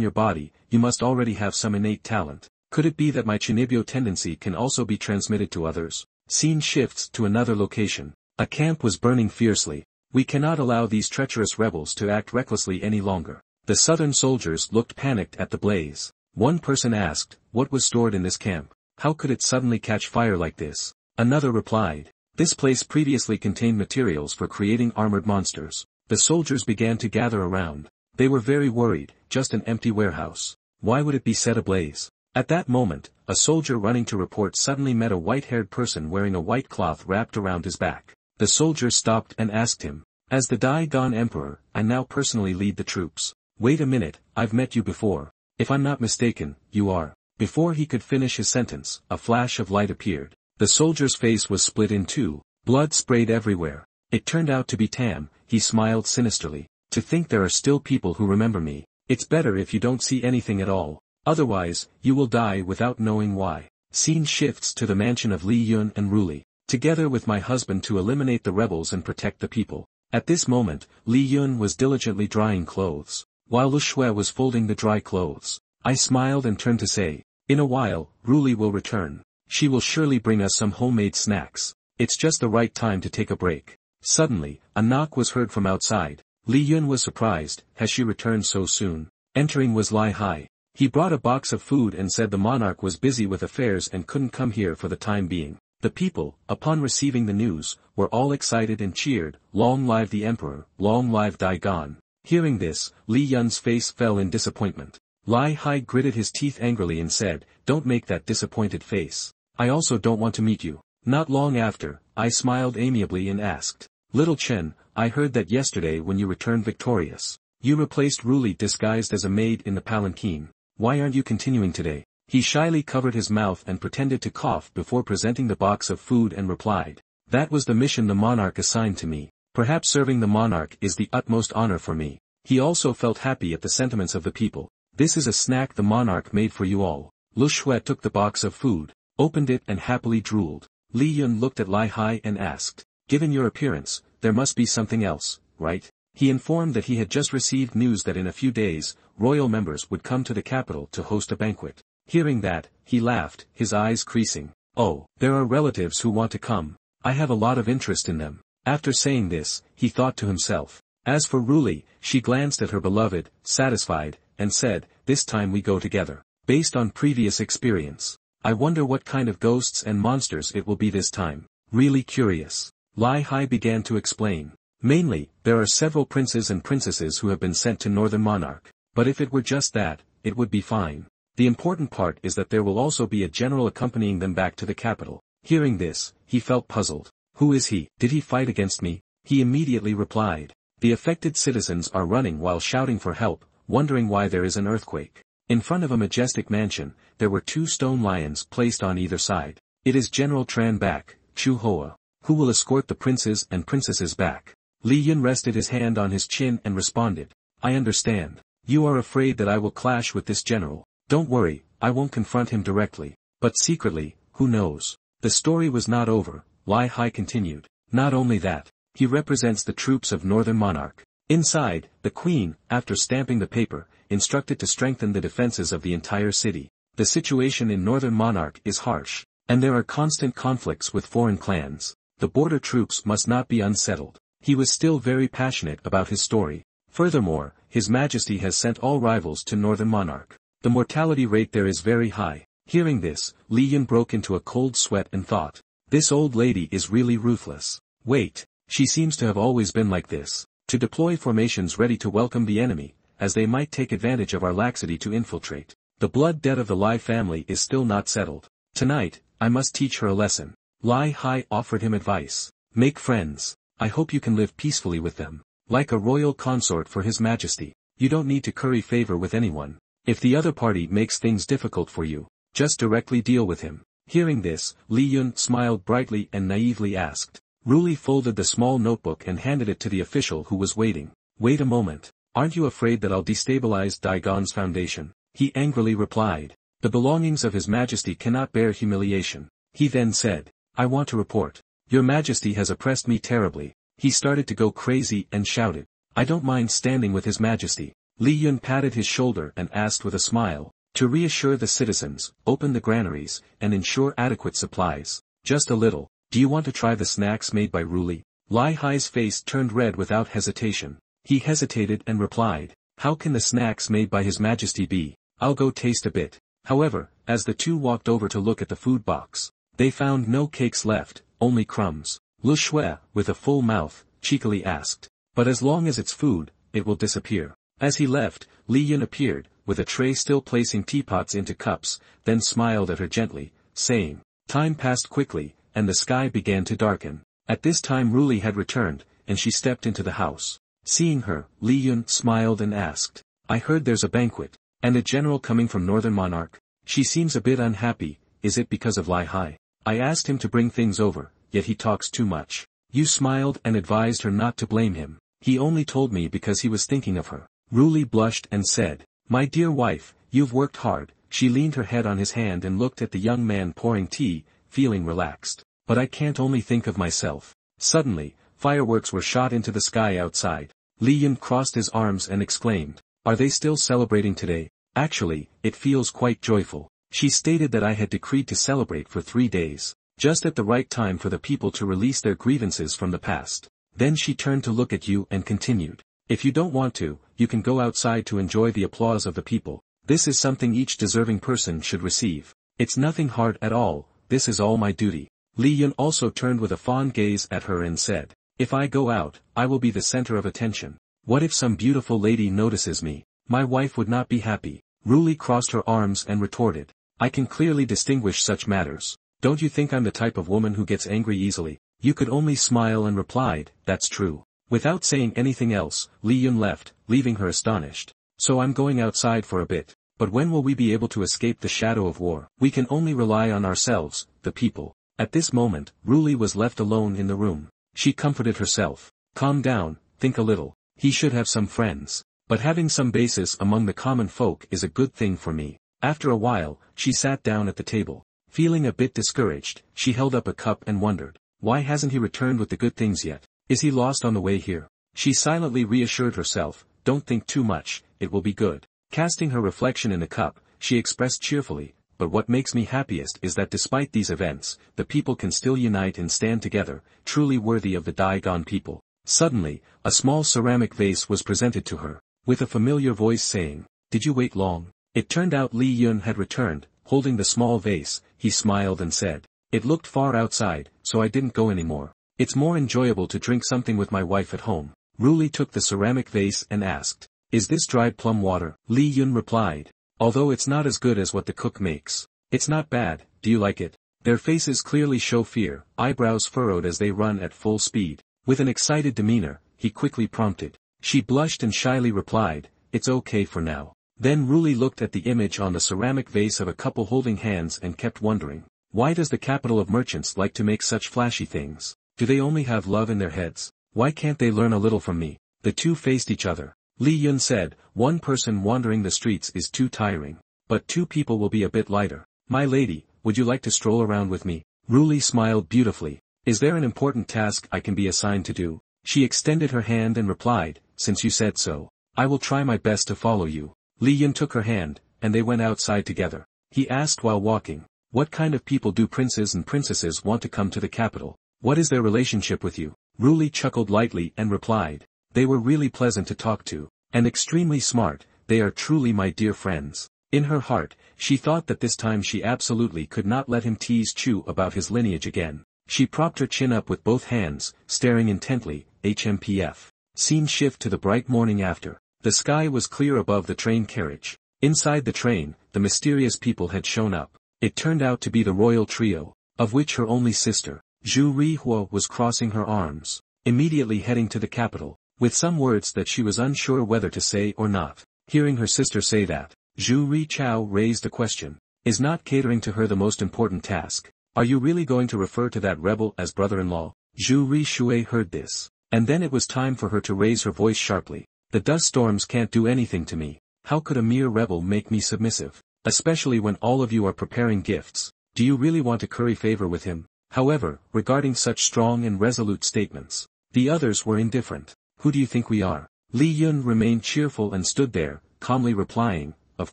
your body, you must already have some innate talent. Could it be that my Chinibyo tendency can also be transmitted to others? Scene shifts to another location. A camp was burning fiercely. We cannot allow these treacherous rebels to act recklessly any longer. The southern soldiers looked panicked at the blaze. One person asked, what was stored in this camp? How could it suddenly catch fire like this? Another replied, this place previously contained materials for creating armored monsters. The soldiers began to gather around. They were very worried, just an empty warehouse. Why would it be set ablaze? At that moment, a soldier running to report suddenly met a white-haired person wearing a white cloth wrapped around his back. The soldier stopped and asked him, as the Daigon Emperor, I now personally lead the troops. Wait a minute, I've met you before. If I'm not mistaken, you are. Before he could finish his sentence, a flash of light appeared. The soldier's face was split in two. Blood sprayed everywhere. It turned out to be Tam. He smiled sinisterly. To think there are still people who remember me. It's better if you don't see anything at all. Otherwise, you will die without knowing why. Scene shifts to the mansion of Li Yun and Ruli. Together with my husband to eliminate the rebels and protect the people. At this moment, Li Yun was diligently drying clothes, while Lu Shui was folding the dry clothes. I smiled and turned to say, in a while, Ruli will return. She will surely bring us some homemade snacks. It's just the right time to take a break. Suddenly, a knock was heard from outside. Li Yun was surprised. Has she returned so soon? Entering was Lai Hai. He brought a box of food and said the monarch was busy with affairs and couldn't come here for the time being. The people, upon receiving the news, were all excited and cheered, long live the emperor, long live Daigon. Hearing this, Li Yun's face fell in disappointment. Lai Hai gritted his teeth angrily and said, don't make that disappointed face. I also don't want to meet you. Not long after, I smiled amiably and asked, Little Chen, I heard that yesterday when you returned victorious, you replaced Ruli disguised as a maid in the palanquin. Why aren't you continuing today? He shyly covered his mouth and pretended to cough before presenting the box of food and replied, that was the mission the monarch assigned to me. Perhaps serving the monarch is the utmost honor for me. He also felt happy at the sentiments of the people. This is a snack the monarch made for you all. Lu Shui took the box of food, opened it and happily drooled. Li Yun looked at Lai Hai and asked, given your appearance, there must be something else, right? He informed that he had just received news that in a few days, royal members would come to the capital to host a banquet. Hearing that, he laughed, his eyes creasing. Oh, there are relatives who want to come. I have a lot of interest in them. After saying this, he thought to himself. As for Ruli, she glanced at her beloved, satisfied, and said, this time we go together. Based on previous experience. I wonder what kind of ghosts and monsters it will be this time. Really curious. Lai Hai began to explain. Mainly, there are several princes and princesses who have been sent to Northern Monarch. But if it were just that, it would be fine. The important part is that there will also be a general accompanying them back to the capital. Hearing this, he felt puzzled. Who is he? Did he fight against me? He immediately replied. The affected citizens are running while shouting for help, wondering why there is an earthquake. In front of a majestic mansion, there were 2 stone lions placed on either side. It is General Tran back, Chu Hoa, who will escort the princes and princesses back. Li Yun rested his hand on his chin and responded. I understand. You are afraid that I will clash with this general. Don't worry, I won't confront him directly. But secretly, who knows? The story was not over, Lai Hai continued. Not only that, he represents the troops of Northern Monarch. Inside, the queen, after stamping the paper, instructed to strengthen the defenses of the entire city. The situation in Northern Monarch is harsh, and there are constant conflicts with foreign clans. The border troops must not be unsettled. He was still very passionate about his story. Furthermore, His Majesty has sent all rivals to Northern Monarch. The mortality rate there is very high. Hearing this, Li Yun broke into a cold sweat and thought, this old lady is really ruthless. Wait, she seems to have always been like this. To deploy formations ready to welcome the enemy, as they might take advantage of our laxity to infiltrate. The blood debt of the Lai family is still not settled. Tonight, I must teach her a lesson. Lai Hai offered him advice. Make friends. I hope you can live peacefully with them. Like a royal consort for His Majesty. You don't need to curry favor with anyone. If the other party makes things difficult for you, just directly deal with him. Hearing this, Li Yun smiled brightly and naively asked. Ruli folded the small notebook and handed it to the official who was waiting. Wait a moment. Aren't you afraid that I'll destabilize Daigon's foundation? He angrily replied. The belongings of His Majesty cannot bear humiliation. He then said. I want to report. Your Majesty has oppressed me terribly. He started to go crazy and shouted. I don't mind standing with His Majesty. Li Yun patted his shoulder and asked with a smile. To reassure the citizens, open the granaries, and ensure adequate supplies. Just a little. Do you want to try the snacks made by Ruli? Lai Hai's face turned red without hesitation. He hesitated and replied. How can the snacks made by His Majesty be? I'll go taste a bit. However, as the two walked over to look at the food box, they found no cakes left, only crumbs. Lu Shui, with a full mouth, cheekily asked. But as long as it's food, it will disappear. As he left, Li Yun appeared, with a tray still placing teapots into cups, then smiled at her gently, saying. Time passed quickly, and the sky began to darken. At this time Ruli had returned, and she stepped into the house. Seeing her, Li Yun smiled and asked. I heard there's a banquet, and a general coming from Northern Monarch. She seems a bit unhappy, is it because of Lai Hai? I asked him to bring things over, yet he talks too much. You smiled and advised her not to blame him. He only told me because he was thinking of her. Ruli blushed and said. My dear wife, you've worked hard. She leaned her head on his hand and looked at the young man pouring tea, feeling relaxed. But I can't only think of myself. Suddenly, fireworks were shot into the sky outside. Li Yun crossed his arms and exclaimed. Are they still celebrating today? Actually, it feels quite joyful. She stated that I had decreed to celebrate for 3 days. Just at the right time for the people to release their grievances from the past. Then she turned to look at you and continued. If you don't want to, you can go outside to enjoy the applause of the people. This is something each deserving person should receive. It's nothing hard at all, this is all my duty. Li Yun also turned with a fond gaze at her and said. If I go out, I will be the center of attention. What if some beautiful lady notices me? My wife would not be happy. Ruli crossed her arms and retorted. I can clearly distinguish such matters. Don't you think I'm the type of woman who gets angry easily? You could only smile and replied, that's true. Without saying anything else, Li Yun left, leaving her astonished. So I'm going outside for a bit. But when will we be able to escape the shadow of war? We can only rely on ourselves, the people. At this moment, Ruli was left alone in the room. She comforted herself. Calm down, think a little. He should have some friends. But having some basis among the common folk is a good thing for me. After a while, she sat down at the table. Feeling a bit discouraged, she held up a cup and wondered. Why hasn't he returned with the good things yet? Is he lost on the way here? She silently reassured herself. Don't think too much, it will be good. Casting her reflection in the cup, she expressed cheerfully, but what makes me happiest is that despite these events, the people can still unite and stand together, truly worthy of the Daigone people. Suddenly, a small ceramic vase was presented to her, with a familiar voice saying, "Did you wait long?" It turned out Li Yun had returned, holding the small vase. He smiled and said, "It looked far outside, so I didn't go anymore. It's more enjoyable to drink something with my wife at home." Ruli took the ceramic vase and asked, "Is this dried plum water?" Li Yun replied, "Although it's not as good as what the cook makes. It's not bad, do you like it?" Their faces clearly show fear, eyebrows furrowed as they run at full speed. With an excited demeanor, he quickly prompted. She blushed and shyly replied, "It's okay for now." Then Ruli looked at the image on the ceramic vase of a couple holding hands and kept wondering, why does the capital of merchants like to make such flashy things? Do they only have love in their heads? Why can't they learn a little from me? The two faced each other. Li Yun said, "One person wandering the streets is too tiring, but two people will be a bit lighter. My lady, would you like to stroll around with me?" Ruli smiled beautifully. "Is there an important task I can be assigned to do?" She extended her hand and replied, "Since you said so, I will try my best to follow you." Li Yun took her hand, and they went outside together. He asked while walking, "What kind of people do princes and princesses want to come to the capital? What is their relationship with you?" Ruli chuckled lightly and replied, "They were really pleasant to talk to, and extremely smart. They are truly my dear friends." In her heart, she thought that this time she absolutely could not let him tease Chu about his lineage again. She propped her chin up with both hands, staring intently. HMPF. Scene shift to the bright morning after. The sky was clear above the train carriage. Inside the train, the mysterious people had shown up. It turned out to be the royal trio, of which her only sister, Zhu Rihua, was crossing her arms, immediately heading to the capital, with some words that she was unsure whether to say or not. Hearing her sister say that, Zhu Richao raised a question. Is not catering to her the most important task? Are you really going to refer to that rebel as brother-in-law? Zhu Rishui heard this, and then it was time for her to raise her voice sharply. "The dust storms can't do anything to me. How could a mere rebel make me submissive? Especially when all of you are preparing gifts. Do you really want to curry favor with him?" However, regarding such strong and resolute statements, the others were indifferent. "Who do you think we are?" Li Yun remained cheerful and stood there, calmly replying, "Of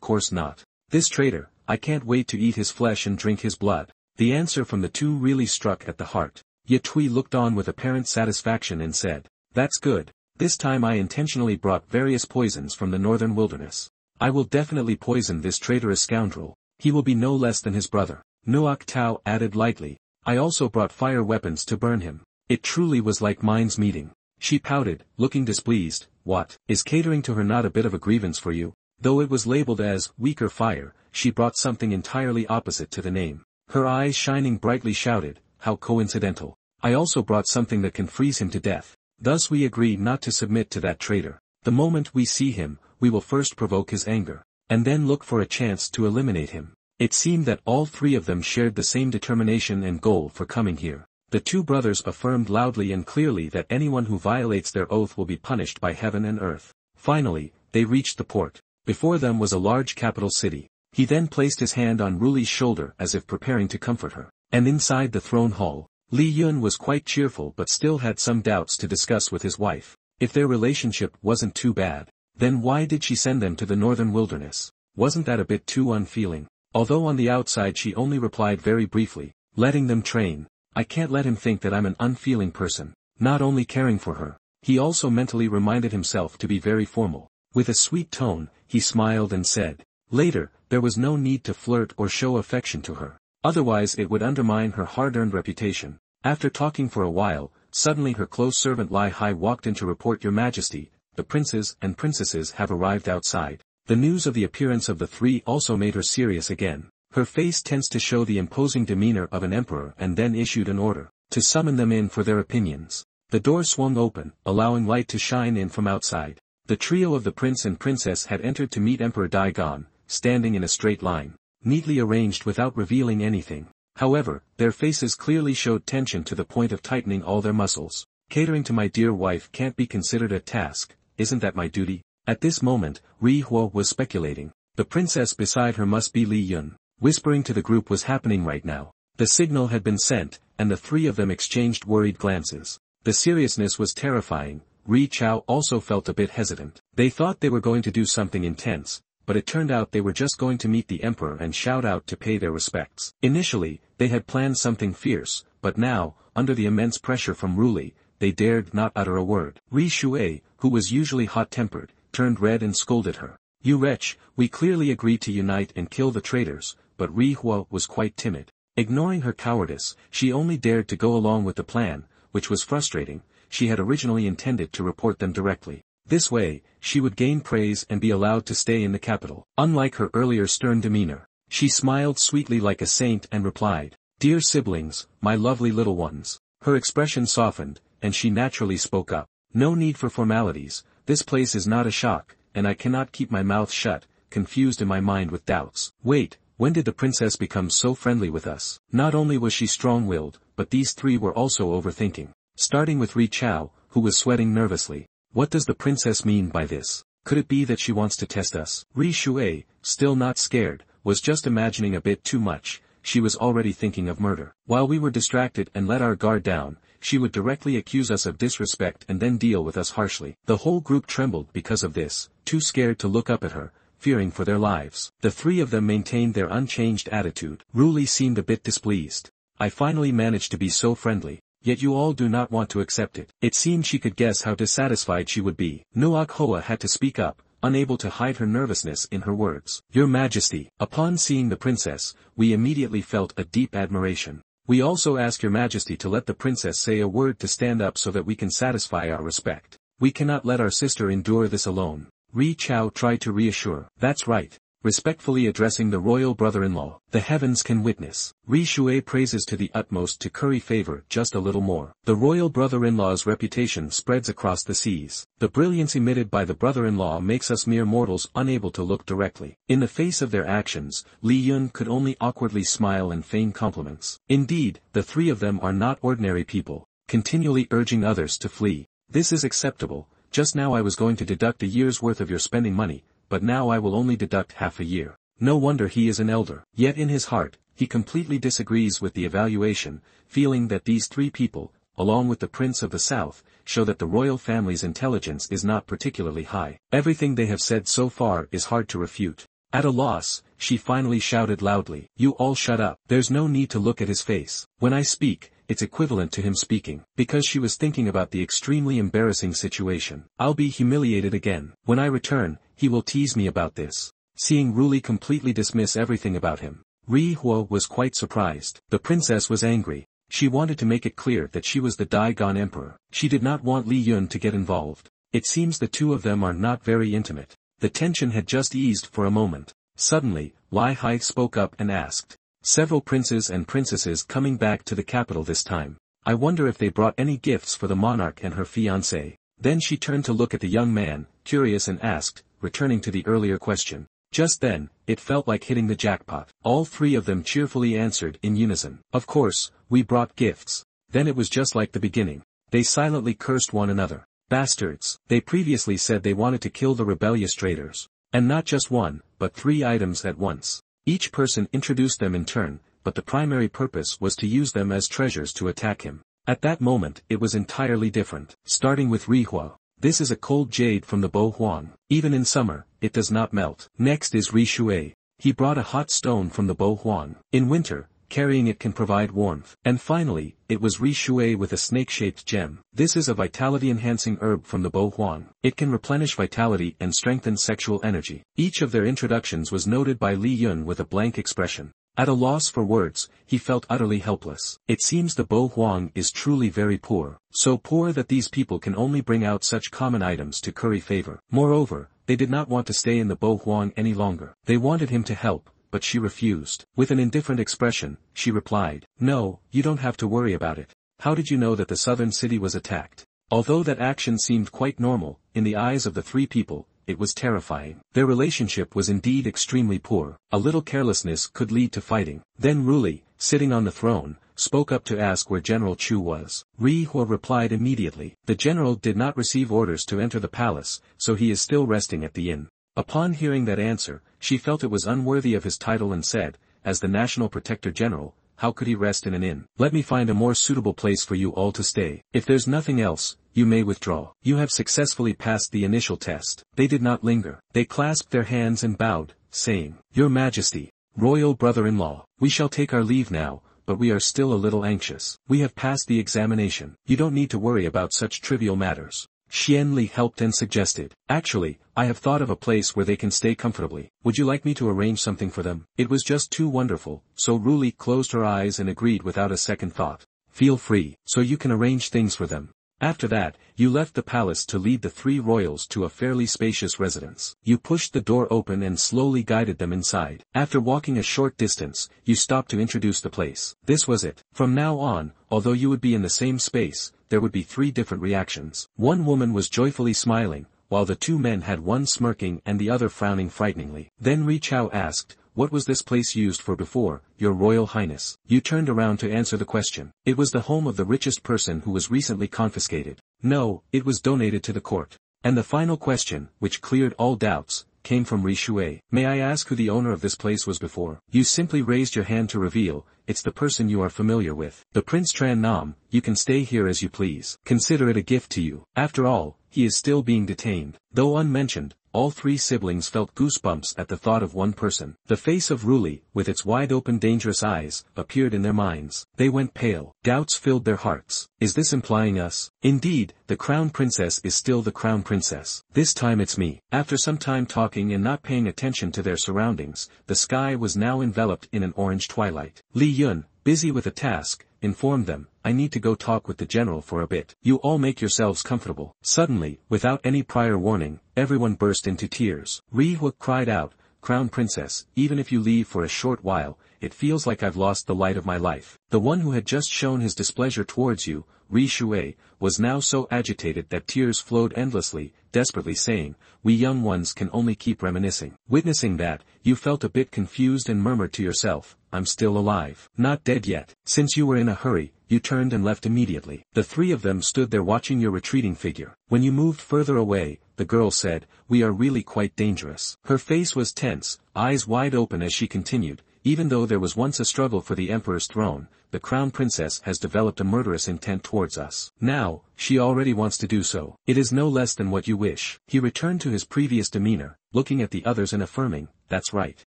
course not. This traitor, I can't wait to eat his flesh and drink his blood." The answer from the two really struck at the heart. Ye Tui looked on with apparent satisfaction and said, "That's good. This time I intentionally brought various poisons from the northern wilderness. I will definitely poison this traitorous scoundrel. He will be no less than his brother." Nuok Tao added lightly, "I also brought fire weapons to burn him." It truly was like minds meeting. She pouted, looking displeased. "What, is catering to her not a bit of a grievance for you?" Though it was labeled as weaker fire, she brought something entirely opposite to the name. Her eyes shining brightly shouted, "How coincidental. I also brought something that can freeze him to death. Thus we agree not to submit to that traitor. The moment we see him, we will first provoke his anger, and then look for a chance to eliminate him." It seemed that all three of them shared the same determination and goal for coming here. The two brothers affirmed loudly and clearly that anyone who violates their oath will be punished by heaven and earth. Finally, they reached the port. Before them was a large capital city. He then placed his hand on Ruli's shoulder as if preparing to comfort her. And inside the throne hall, Li Yun was quite cheerful but still had some doubts to discuss with his wife. If their relationship wasn't too bad, then why did she send them to the northern wilderness? Wasn't that a bit too unfeeling? Although on the outside she only replied very briefly, letting them train. I can't let him think that I'm an unfeeling person, not only caring for her. He also mentally reminded himself to be very formal. With a sweet tone, he smiled and said, "Later, there was no need to flirt or show affection to her. Otherwise it would undermine her hard-earned reputation." After talking for a while, suddenly her close servant Li Hai walked in to report, "Your Majesty, the princes and princesses have arrived outside." The news of the appearance of the three also made her serious again. Her face tensed to show the imposing demeanor of an emperor and then issued an order, to summon them in for their opinions. The door swung open, allowing light to shine in from outside. The trio of the prince and princess had entered to meet Emperor Daigone, standing in a straight line, neatly arranged without revealing anything. However, their faces clearly showed tension to the point of tightening all their muscles. "Catering to my dear wife can't be considered a task, isn't that my duty?" At this moment, Ri Hua was speculating. The princess beside her must be Li Yun. Whispering to the group was happening right now. The signal had been sent, and the three of them exchanged worried glances. The seriousness was terrifying. Ri Chao also felt a bit hesitant. They thought they were going to do something intense, but it turned out they were just going to meet the emperor and shout out to pay their respects. Initially, they had planned something fierce, but now, under the immense pressure from Ruli, they dared not utter a word. Ri Shui, who was usually hot-tempered, turned red and scolded her. "You wretch, we clearly agreed to unite and kill the traitors," but Ri Hua was quite timid. Ignoring her cowardice, she only dared to go along with the plan, which was frustrating. She had originally intended to report them directly. This way, she would gain praise and be allowed to stay in the capital. Unlike her earlier stern demeanor, she smiled sweetly like a saint and replied, "Dear siblings, my lovely little ones." Her expression softened, and she naturally spoke up. "No need for formalities, this place is not a shock, and I cannot keep my mouth shut, confused in my mind with doubts. Wait, when did the princess become so friendly with us?" Not only was she strong-willed, but these three were also overthinking. Starting with Ri Chao, who was sweating nervously. What does the princess mean by this? Could it be that she wants to test us? Ri Shui, still not scared, was just imagining a bit too much. She was already thinking of murder. While we were distracted and let our guard down, she would directly accuse us of disrespect and then deal with us harshly. The whole group trembled because of this, too scared to look up at her, fearing for their lives. The three of them maintained their unchanged attitude. Ruli seemed a bit displeased. "I finally managed to be so friendly. Yet you all do not want to accept it." It seemed she could guess how dissatisfied she would be. Nuak Hoa had to speak up, unable to hide her nervousness in her words. "Your Majesty." Upon seeing the princess, we immediately felt a deep admiration. "We also ask your Majesty to let the princess say a word to stand up so that we can satisfy our respect. We cannot let our sister endure this alone." Ri Chao tried to reassure. "That's right." Respectfully addressing the royal brother-in-law, "The heavens can witness." Ri Shui praises to the utmost to curry favor just a little more. The royal brother-in-law's reputation spreads across the seas. The brilliance emitted by the brother-in-law makes us mere mortals unable to look directly. In the face of their actions, Li Yun could only awkwardly smile and feign compliments. Indeed, the three of them are not ordinary people, continually urging others to flee. "This is acceptable. Just now I was going to deduct a year's worth of your spending money, but now I will only deduct half a year." No wonder he is an elder. Yet in his heart, he completely disagrees with the evaluation, feeling that these three people, along with the Prince of the South, show that the royal family's intelligence is not particularly high. Everything they have said so far is hard to refute. At a loss, she finally shouted loudly, "You all shut up. There's no need to look at his face. When I speak, it's equivalent to him speaking." Because she was thinking about the extremely embarrassing situation. "I'll be humiliated again. When I return, he will tease me about this." Seeing Ruli completely dismiss everything about him, Ri Hua was quite surprised. The princess was angry. She wanted to make it clear that she was the Dai-Gon emperor. She did not want Li Yun to get involved. It seems the two of them are not very intimate. The tension had just eased for a moment. Suddenly, Lai Hai spoke up and asked, "Several princes and princesses coming back to the capital this time. I wonder if they brought any gifts for the monarch and her fiancé." Then she turned to look at the young man, curious, and asked, returning to the earlier question. Just then, it felt like hitting the jackpot. All three of them cheerfully answered in unison. "Of course, we brought gifts." Then it was just like the beginning. They silently cursed one another. Bastards. They previously said they wanted to kill the rebellious traitors. And not just one, but 3 items at once. Each person introduced them in turn, but the primary purpose was to use them as treasures to attack him. At that moment it was entirely different. Starting with Ri Hua. "This is a cold jade from the Bo Huang. Even in summer, it does not melt." Next is Ri Shui. He brought a hot stone from the Bo Huang. In winter, carrying it can provide warmth. And finally, it was Ri Shui with a snake-shaped gem. This is a vitality-enhancing herb from the Bo Huang. It can replenish vitality and strengthen sexual energy. Each of their introductions was noted by Li Yun with a blank expression. At a loss for words, he felt utterly helpless. It seems the Bo Huang is truly very poor. So poor that these people can only bring out such common items to curry favor. Moreover, they did not want to stay in the Bo Huang any longer. They wanted him to help, but she refused. With an indifferent expression, she replied, "No, you don't have to worry about it. How did you know that the southern city was attacked?" Although that action seemed quite normal, in the eyes of the three people, it was terrifying. Their relationship was indeed extremely poor. A little carelessness could lead to fighting. Then Ruli, sitting on the throne, spoke up to ask where General Chu was. Ri Hua replied immediately. The general did not receive orders to enter the palace, so he is still resting at the inn. Upon hearing that answer, she felt it was unworthy of his title and said, as the National Protector General, how could he rest in an inn? Let me find a more suitable place for you all to stay. If there's nothing else, you may withdraw. You have successfully passed the initial test. They did not linger. They clasped their hands and bowed, saying, Your Majesty, Royal brother-in-law, we shall take our leave now, but we are still a little anxious. We have passed the examination. You don't need to worry about such trivial matters. Xian Li helped and suggested, Actually, I have thought of a place where they can stay comfortably. Would you like me to arrange something for them? It was just too wonderful, so Ru closed her eyes and agreed without a second thought. Feel free, so you can arrange things for them. After that, you left the palace to lead the three royals to a fairly spacious residence. You pushed the door open and slowly guided them inside. After walking a short distance, you stopped to introduce the place. This was it. From now on, although you would be in the same space, there would be three different reactions. One woman was joyfully smiling, while the two men had one smirking and the other frowning frighteningly. Then Ri Chao asked, What was this place used for before, Your Royal Highness? You turned around to answer the question. It was the home of the richest person who was recently confiscated. No, it was donated to the court. And the final question, which cleared all doubts, came from Ri Shui. May I ask who the owner of this place was before? You simply raised your hand to reveal, it's the person you are familiar with. The Prince Tran Nam. You can stay here as you please. Consider it a gift to you. After all, he is still being detained. Though unmentioned, all three siblings felt goosebumps at the thought of one person. The face of Ruli, with its wide-open dangerous eyes, appeared in their minds. They went pale. Doubts filled their hearts. Is this implying us? Indeed, the Crown Princess is still the Crown Princess. This time it's me. After some time talking and not paying attention to their surroundings, the sky was now enveloped in an orange twilight. Li Yun, busy with a task, informed them, I need to go talk with the general for a bit. You all make yourselves comfortable. Suddenly, without any prior warning, everyone burst into tears. Ri Hua cried out, Crown Princess, even if you leave for a short while, it feels like I've lost the light of my life. The one who had just shown his displeasure towards you, Ri Shui, was now so agitated that tears flowed endlessly, desperately saying, we young ones can only keep reminiscing. Witnessing that, you felt a bit confused and murmured to yourself, I'm still alive. Not dead yet. Since you were in a hurry, you turned and left immediately. The three of them stood there watching your retreating figure. When you moved further away, the girl said, we are really quite dangerous. Her face was tense, eyes wide open as she continued, even though there was once a struggle for the emperor's throne, the crown princess has developed a murderous intent towards us. Now, she already wants to do so. It is no less than what you wish. He returned to his previous demeanor, looking at the others and affirming, that's right.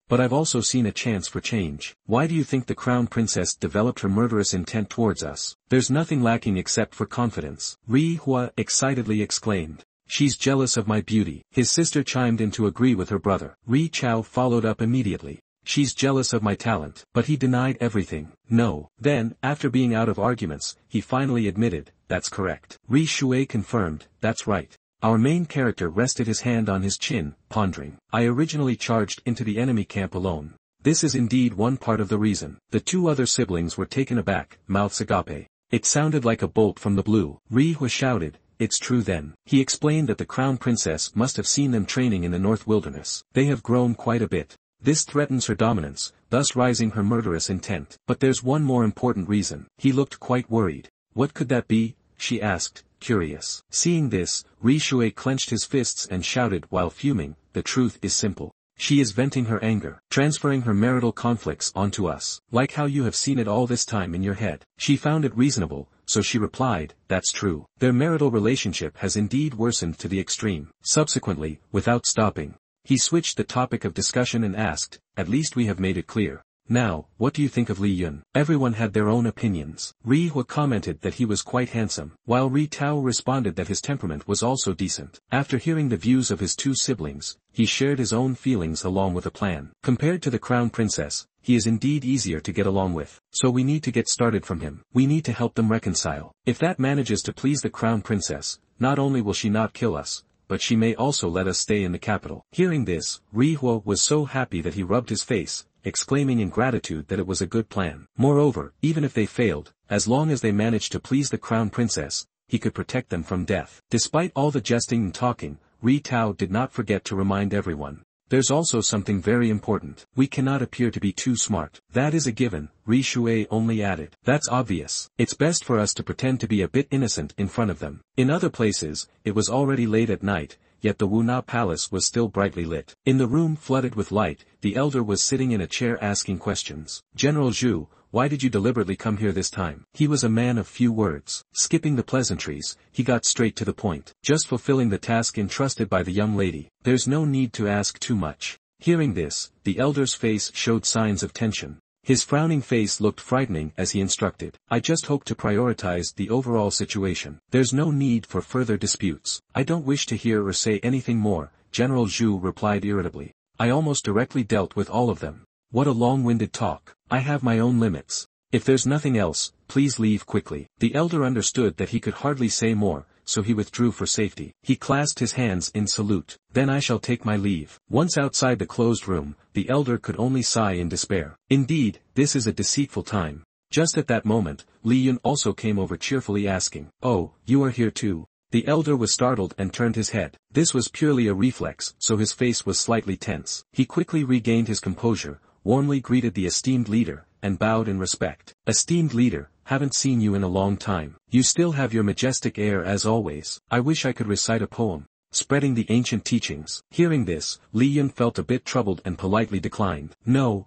But I've also seen a chance for change. Why do you think the crown princess developed her murderous intent towards us? There's nothing lacking except for confidence. Ri Hua excitedly exclaimed. She's jealous of my beauty. His sister chimed in to agree with her brother. Ri Chao followed up immediately. She's jealous of my talent. But he denied everything. No. Then, after being out of arguments, he finally admitted, that's correct. Ri Shui confirmed, that's right. Our main character rested his hand on his chin, pondering. I originally charged into the enemy camp alone. This is indeed one part of the reason. The two other siblings were taken aback, mouths agape. It sounded like a bolt from the blue. Ri Hua shouted, it's true then. He explained that the crown princess must have seen them training in the North Wilderness. They have grown quite a bit. This threatens her dominance, thus rising her murderous intent. But there's one more important reason. He looked quite worried. What could that be? She asked, curious. Seeing this, Ri Shui clenched his fists and shouted while fuming, the truth is simple. She is venting her anger, transferring her marital conflicts onto us. Like how you have seen it all this time in your head. She found it reasonable, so she replied, that's true. Their marital relationship has indeed worsened to the extreme. Subsequently, without stopping, he switched the topic of discussion and asked, at least we have made it clear. Now, what do you think of Li Yun? Everyone had their own opinions. Ri Hua commented that he was quite handsome, while Ri Tao responded that his temperament was also decent. After hearing the views of his two siblings, he shared his own feelings along with a plan. Compared to the crown princess, he is indeed easier to get along with, so we need to get started from him. We need to help them reconcile. If that manages to please the crown princess, not only will she not kill us, but she may also let us stay in the capital. Hearing this, Ri Hua was so happy that he rubbed his face, exclaiming in gratitude that it was a good plan. Moreover, even if they failed, as long as they managed to please the crown princess, he could protect them from death. Despite all the jesting and talking, Ri Tao did not forget to remind everyone. There's also something very important. We cannot appear to be too smart. That is a given, Ri Shui only added. That's obvious. It's best for us to pretend to be a bit innocent in front of them. In other places, it was already late at night, yet the Wu Na palace was still brightly lit. In the room flooded with light, the elder was sitting in a chair asking questions. General Zhu, why did you deliberately come here this time? He was a man of few words. Skipping the pleasantries, he got straight to the point. Just fulfilling the task entrusted by the young lady. There's no need to ask too much. Hearing this, the elder's face showed signs of tension. His frowning face looked frightening as he instructed. I just hope to prioritize the overall situation. There's no need for further disputes. I don't wish to hear or say anything more, General Zhu replied irritably. I almost directly dealt with all of them. What a long-winded talk. I have my own limits. If there's nothing else, please leave quickly. The elder understood that he could hardly say more, so he withdrew for safety. He clasped his hands in salute. Then I shall take my leave. Once outside the closed room, the elder could only sigh in despair. Indeed, this is a deceitful time. Just at that moment, Li Yun also came over cheerfully asking, Oh, you are here too. The elder was startled and turned his head. This was purely a reflex, so his face was slightly tense. He quickly regained his composure, warmly greeted the esteemed leader, and bowed in respect. Esteemed leader, haven't seen you in a long time. You still have your majestic air as always. I wish I could recite a poem, spreading the ancient teachings. Hearing this, Li Yun felt a bit troubled and politely declined. No,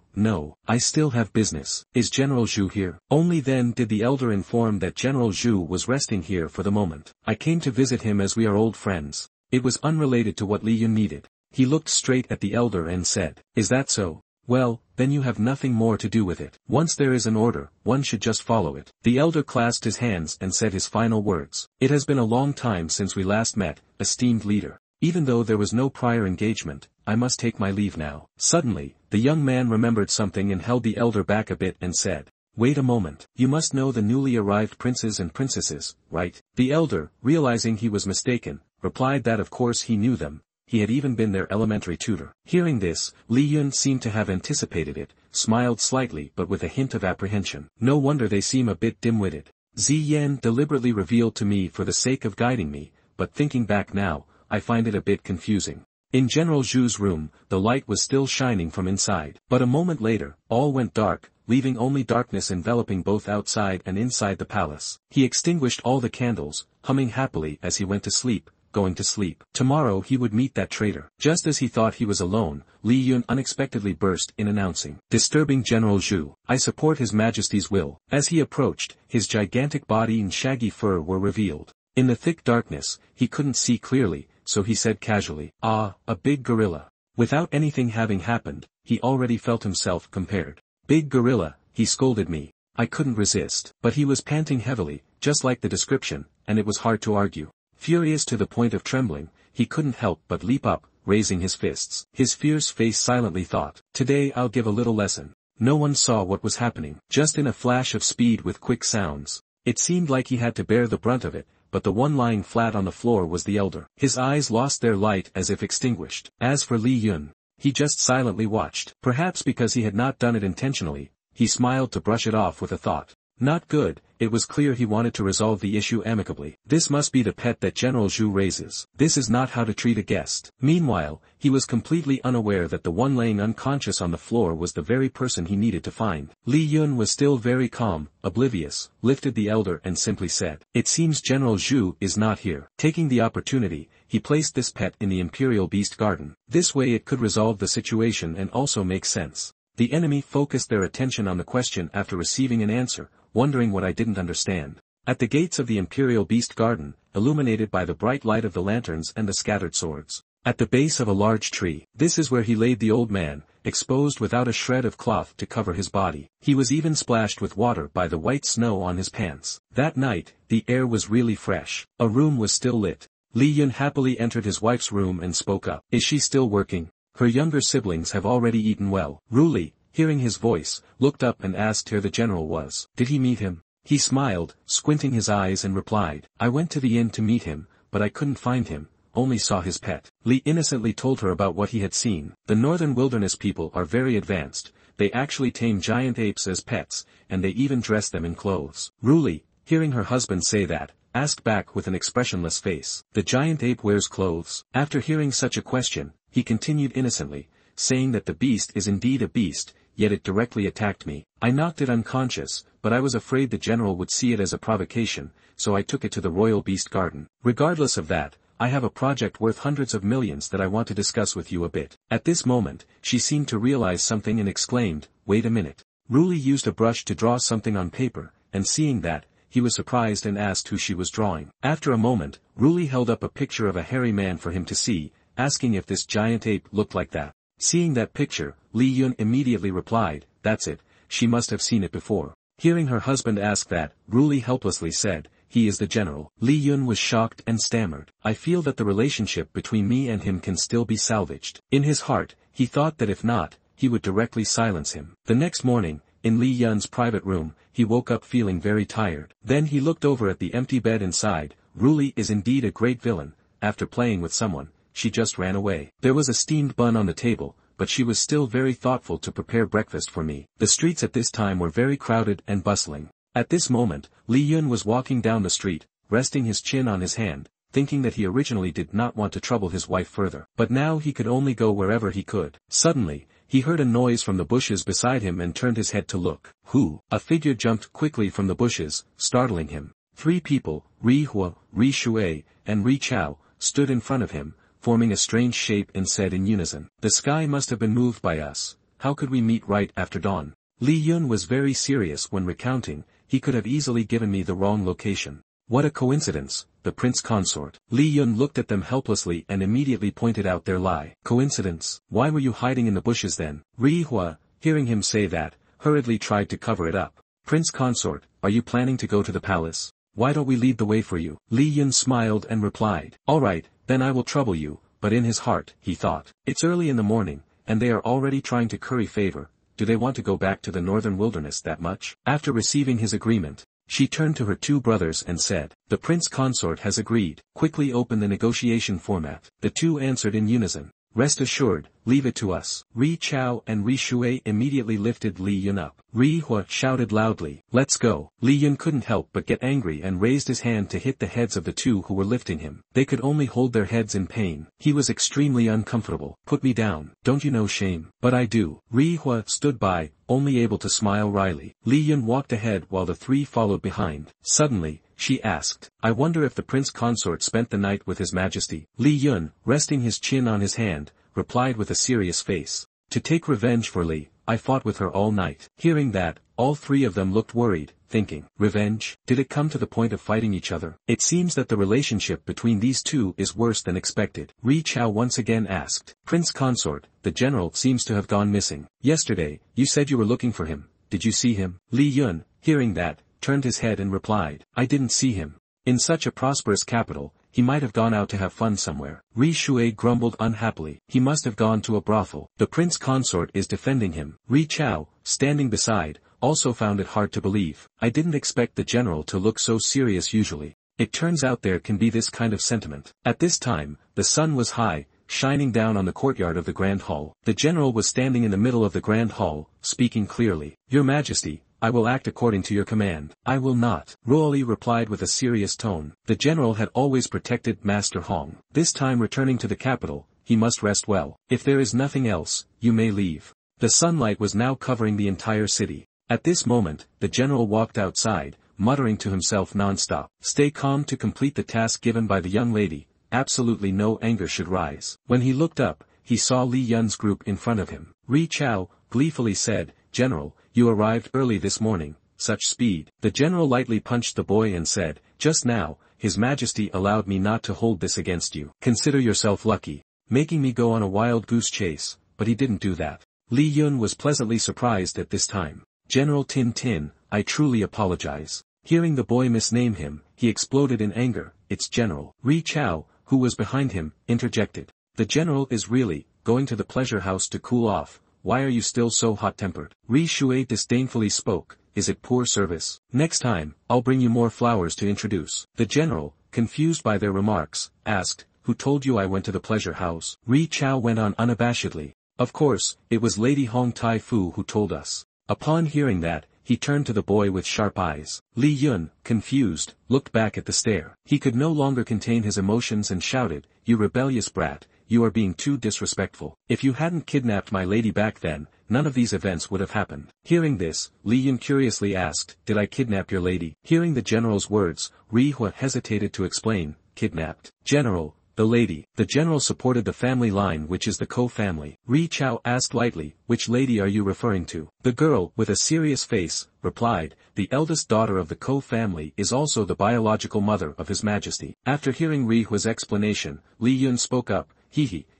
I still have business. Is General Zhu here? Only then did the elder inform that General Zhu was resting here for the moment. I came to visit him as we are old friends. It was unrelated to what Li Yun needed. He looked straight at the elder and said, Is that so? Well, then you have nothing more to do with it. Once there is an order, one should just follow it. The elder clasped his hands and said his final words. It has been a long time since we last met, esteemed leader. Even though there was no prior engagement, I must take my leave now. Suddenly, the young man remembered something and held the elder back a bit and said, Wait a moment. You must know the newly arrived princes and princesses, right? The elder, realizing he was mistaken, replied that of course he knew them. He had even been their elementary tutor. Hearing this, Li Yun seemed to have anticipated it, smiled slightly but with a hint of apprehension. No wonder they seem a bit dim-witted. Ziyan deliberately revealed to me for the sake of guiding me, but thinking back now, I find it a bit confusing. In General Zhu's room, the light was still shining from inside. But a moment later, all went dark, leaving only darkness enveloping both outside and inside the palace. He extinguished all the candles, humming happily as he went to sleep. Going to sleep. Tomorrow he would meet that traitor. Just as he thought he was alone, Li Yun unexpectedly burst in announcing, Disturbing General Zhu. I support His Majesty's will. As he approached, his gigantic body and shaggy fur were revealed. In the thick darkness, he couldn't see clearly, so he said casually, Ah, a big gorilla. Without anything having happened, he already felt himself compared. Big gorilla, he scolded me. I couldn't resist. But he was panting heavily, just like the description, and it was hard to argue. Furious to the point of trembling, he couldn't help but leap up, raising his fists. His fierce face silently thought, Today I'll give a little lesson. No one saw what was happening. Just in a flash of speed with quick sounds. It seemed like he had to bear the brunt of it, but the one lying flat on the floor was the elder. His eyes lost their light as if extinguished. As for Li Yun, he just silently watched. Perhaps because he had not done it intentionally, he smiled to brush it off with a thought. Not good. It was clear he wanted to resolve the issue amicably. This must be the pet that General Zhu raises. This is not how to treat a guest. Meanwhile, he was completely unaware that the one laying unconscious on the floor was the very person he needed to find. Li Yun was still very calm, oblivious, lifted the elder and simply said, It seems General Zhu is not here. Taking the opportunity, he placed this pet in the Imperial Beast Garden. This way it could resolve the situation and also make sense. The enemy focused their attention on the question after receiving an answer, wondering what I didn't understand. At the gates of the Imperial Beast Garden, illuminated by the bright light of the lanterns and the scattered swords. At the base of a large tree. This is where he laid the old man, exposed without a shred of cloth to cover his body. He was even splashed with water by the white snow on his pants. That night, the air was really fresh. A room was still lit. Li Yun happily entered his wife's room and spoke up. Is she still working? Her younger siblings have already eaten well. Ruli, hearing his voice, looked up and asked where the general was. Did he meet him? He smiled, squinting his eyes and replied, I went to the inn to meet him, but I couldn't find him, only saw his pet. Li innocently told her about what he had seen. The northern wilderness people are very advanced. They actually tame giant apes as pets, and they even dress them in clothes. Ruli, hearing her husband say that, asked back with an expressionless face. The giant ape wears clothes? After hearing such a question, he continued innocently, saying that the beast is indeed a beast, yet it directly attacked me. I knocked it unconscious, but I was afraid the general would see it as a provocation, so I took it to the royal beast garden. Regardless of that, I have a project worth hundreds of millions that I want to discuss with you a bit. At this moment, she seemed to realize something and exclaimed, Wait a minute. Ruli used a brush to draw something on paper, and seeing that, he was surprised and asked who she was drawing. After a moment, Ruli held up a picture of a hairy man for him to see, asking if this giant ape looked like that. Seeing that picture, Li Yun immediately replied, "That's it, she must have seen it before." Hearing her husband ask that, Ruli helplessly said, "He is the general." Li Yun was shocked and stammered, "I feel that the relationship between me and him can still be salvaged." In his heart, he thought that if not, he would directly silence him. The next morning, in Li Yun's private room, he woke up feeling very tired. Then he looked over at the empty bed inside. Ruli is indeed a great villain. After playing with someone, she just ran away. There was a steamed bun on the table, but she was still very thoughtful to prepare breakfast for me. The streets at this time were very crowded and bustling. At this moment, Li Yun was walking down the street, resting his chin on his hand, thinking that he originally did not want to trouble his wife further. But now he could only go wherever he could. Suddenly, he heard a noise from the bushes beside him and turned his head to look. Who? A figure jumped quickly from the bushes, startling him. 3 people, Ri Hua, Ri Shui, and Ri Chao, stood in front of him, forming a strange shape and said in unison, "The sky must have been moved by us. How could we meet right after dawn?" Li Yun was very serious when recounting, "He could have easily given me the wrong location. What a coincidence, the prince consort." Li Yun looked at them helplessly and immediately pointed out their lie. "Coincidence? Why were you hiding in the bushes then?" Ri Hua, hearing him say that, hurriedly tried to cover it up. "Prince consort, are you planning to go to the palace? Why don't we lead the way for you?" Li Yun smiled and replied, "All right, then I will trouble you," but in his heart, he thought, "It's early in the morning, and they are already trying to curry favor. Do they want to go back to the northern wilderness that much?" After receiving his agreement, she turned to her 2 brothers and said, "The prince consort has agreed. Quickly open the negotiation format." The 2 answered in unison, "Rest assured, leave it to us." Ri Chao and Ri Shui immediately lifted Li Yun up. Ri Hua shouted loudly, "Let's go." Li Yun couldn't help but get angry and raised his hand to hit the heads of the 2 who were lifting him. They could only hold their heads in pain. He was extremely uncomfortable. "Put me down. Don't you know shame?" "But I do." Ri Hua stood by, only able to smile wryly. Li Yun walked ahead while the 3 followed behind. Suddenly, she asked, "I wonder if the prince consort spent the night with his majesty?" Li Yun, resting his chin on his hand, replied with a serious face, "To take revenge for Li, I fought with her all night." Hearing that, all 3 of them looked worried, thinking, "Revenge? Did it come to the point of fighting each other?" It seems that the relationship between these 2 is worse than expected. Ri Chao once again asked, "Prince consort, the general seems to have gone missing. Yesterday, you said you were looking for him. Did you see him?" Li Yun, hearing that, turned his head and replied, "I didn't see him. In such a prosperous capital, he might have gone out to have fun somewhere." Ri Shui grumbled unhappily, "He must have gone to a brothel. The prince consort is defending him." Ri Chao, standing beside, also found it hard to believe. "I didn't expect the general to look so serious usually. It turns out there can be this kind of sentiment." At this time, the sun was high, shining down on the courtyard of the Grand Hall. The general was standing in the middle of the Grand Hall, speaking clearly, "Your Majesty, I will act according to your command." "I will not," Ruoli replied with a serious tone. The general had always protected Master Hong. This time returning to the capital, he must rest well. "If there is nothing else, you may leave." The sunlight was now covering the entire city. At this moment, the general walked outside, muttering to himself non-stop, "Stay calm to complete the task given by the young lady. Absolutely no anger should rise." When he looked up, he saw Li Yun's group in front of him. Ri Chao gleefully said, "General, you arrived early this morning, such speed." The general lightly punched the boy and said, "Just now, His Majesty allowed me not to hold this against you. Consider yourself lucky, making me go on a wild goose chase, but he didn't do that." Li Yun was pleasantly surprised at this time. "General Tin Tin, I truly apologize." Hearing the boy misname him, he exploded in anger. "It's General." Ri Chao, who was behind him, interjected, "The general is really going to the pleasure house to cool off. Why are you still so hot-tempered?" Ri Shui disdainfully spoke, "Is it poor service? Next time, I'll bring you more flowers to introduce." The general, confused by their remarks, asked, "Who told you I went to the pleasure house?" Ri Chao went on unabashedly, "Of course, it was Lady Hong Tai Fu who told us." Upon hearing that, he turned to the boy with sharp eyes. Li Yun, confused, looked back at the stair. He could no longer contain his emotions and shouted, "You rebellious brat, you are being too disrespectful. If you hadn't kidnapped my lady back then, none of these events would have happened." Hearing this, Li Yun curiously asked, "Did I kidnap your lady?" Hearing the general's words, Ri Hua hesitated to explain, "Kidnapped? General, the lady. The general supported the family line, which is the Ko family. Ri Chao asked lightly, which lady are you referring to? The girl, with a serious face, replied, the eldest daughter of the Ko family is also the biological mother of His Majesty. After hearing Ri Hua's explanation, Li Yun spoke up,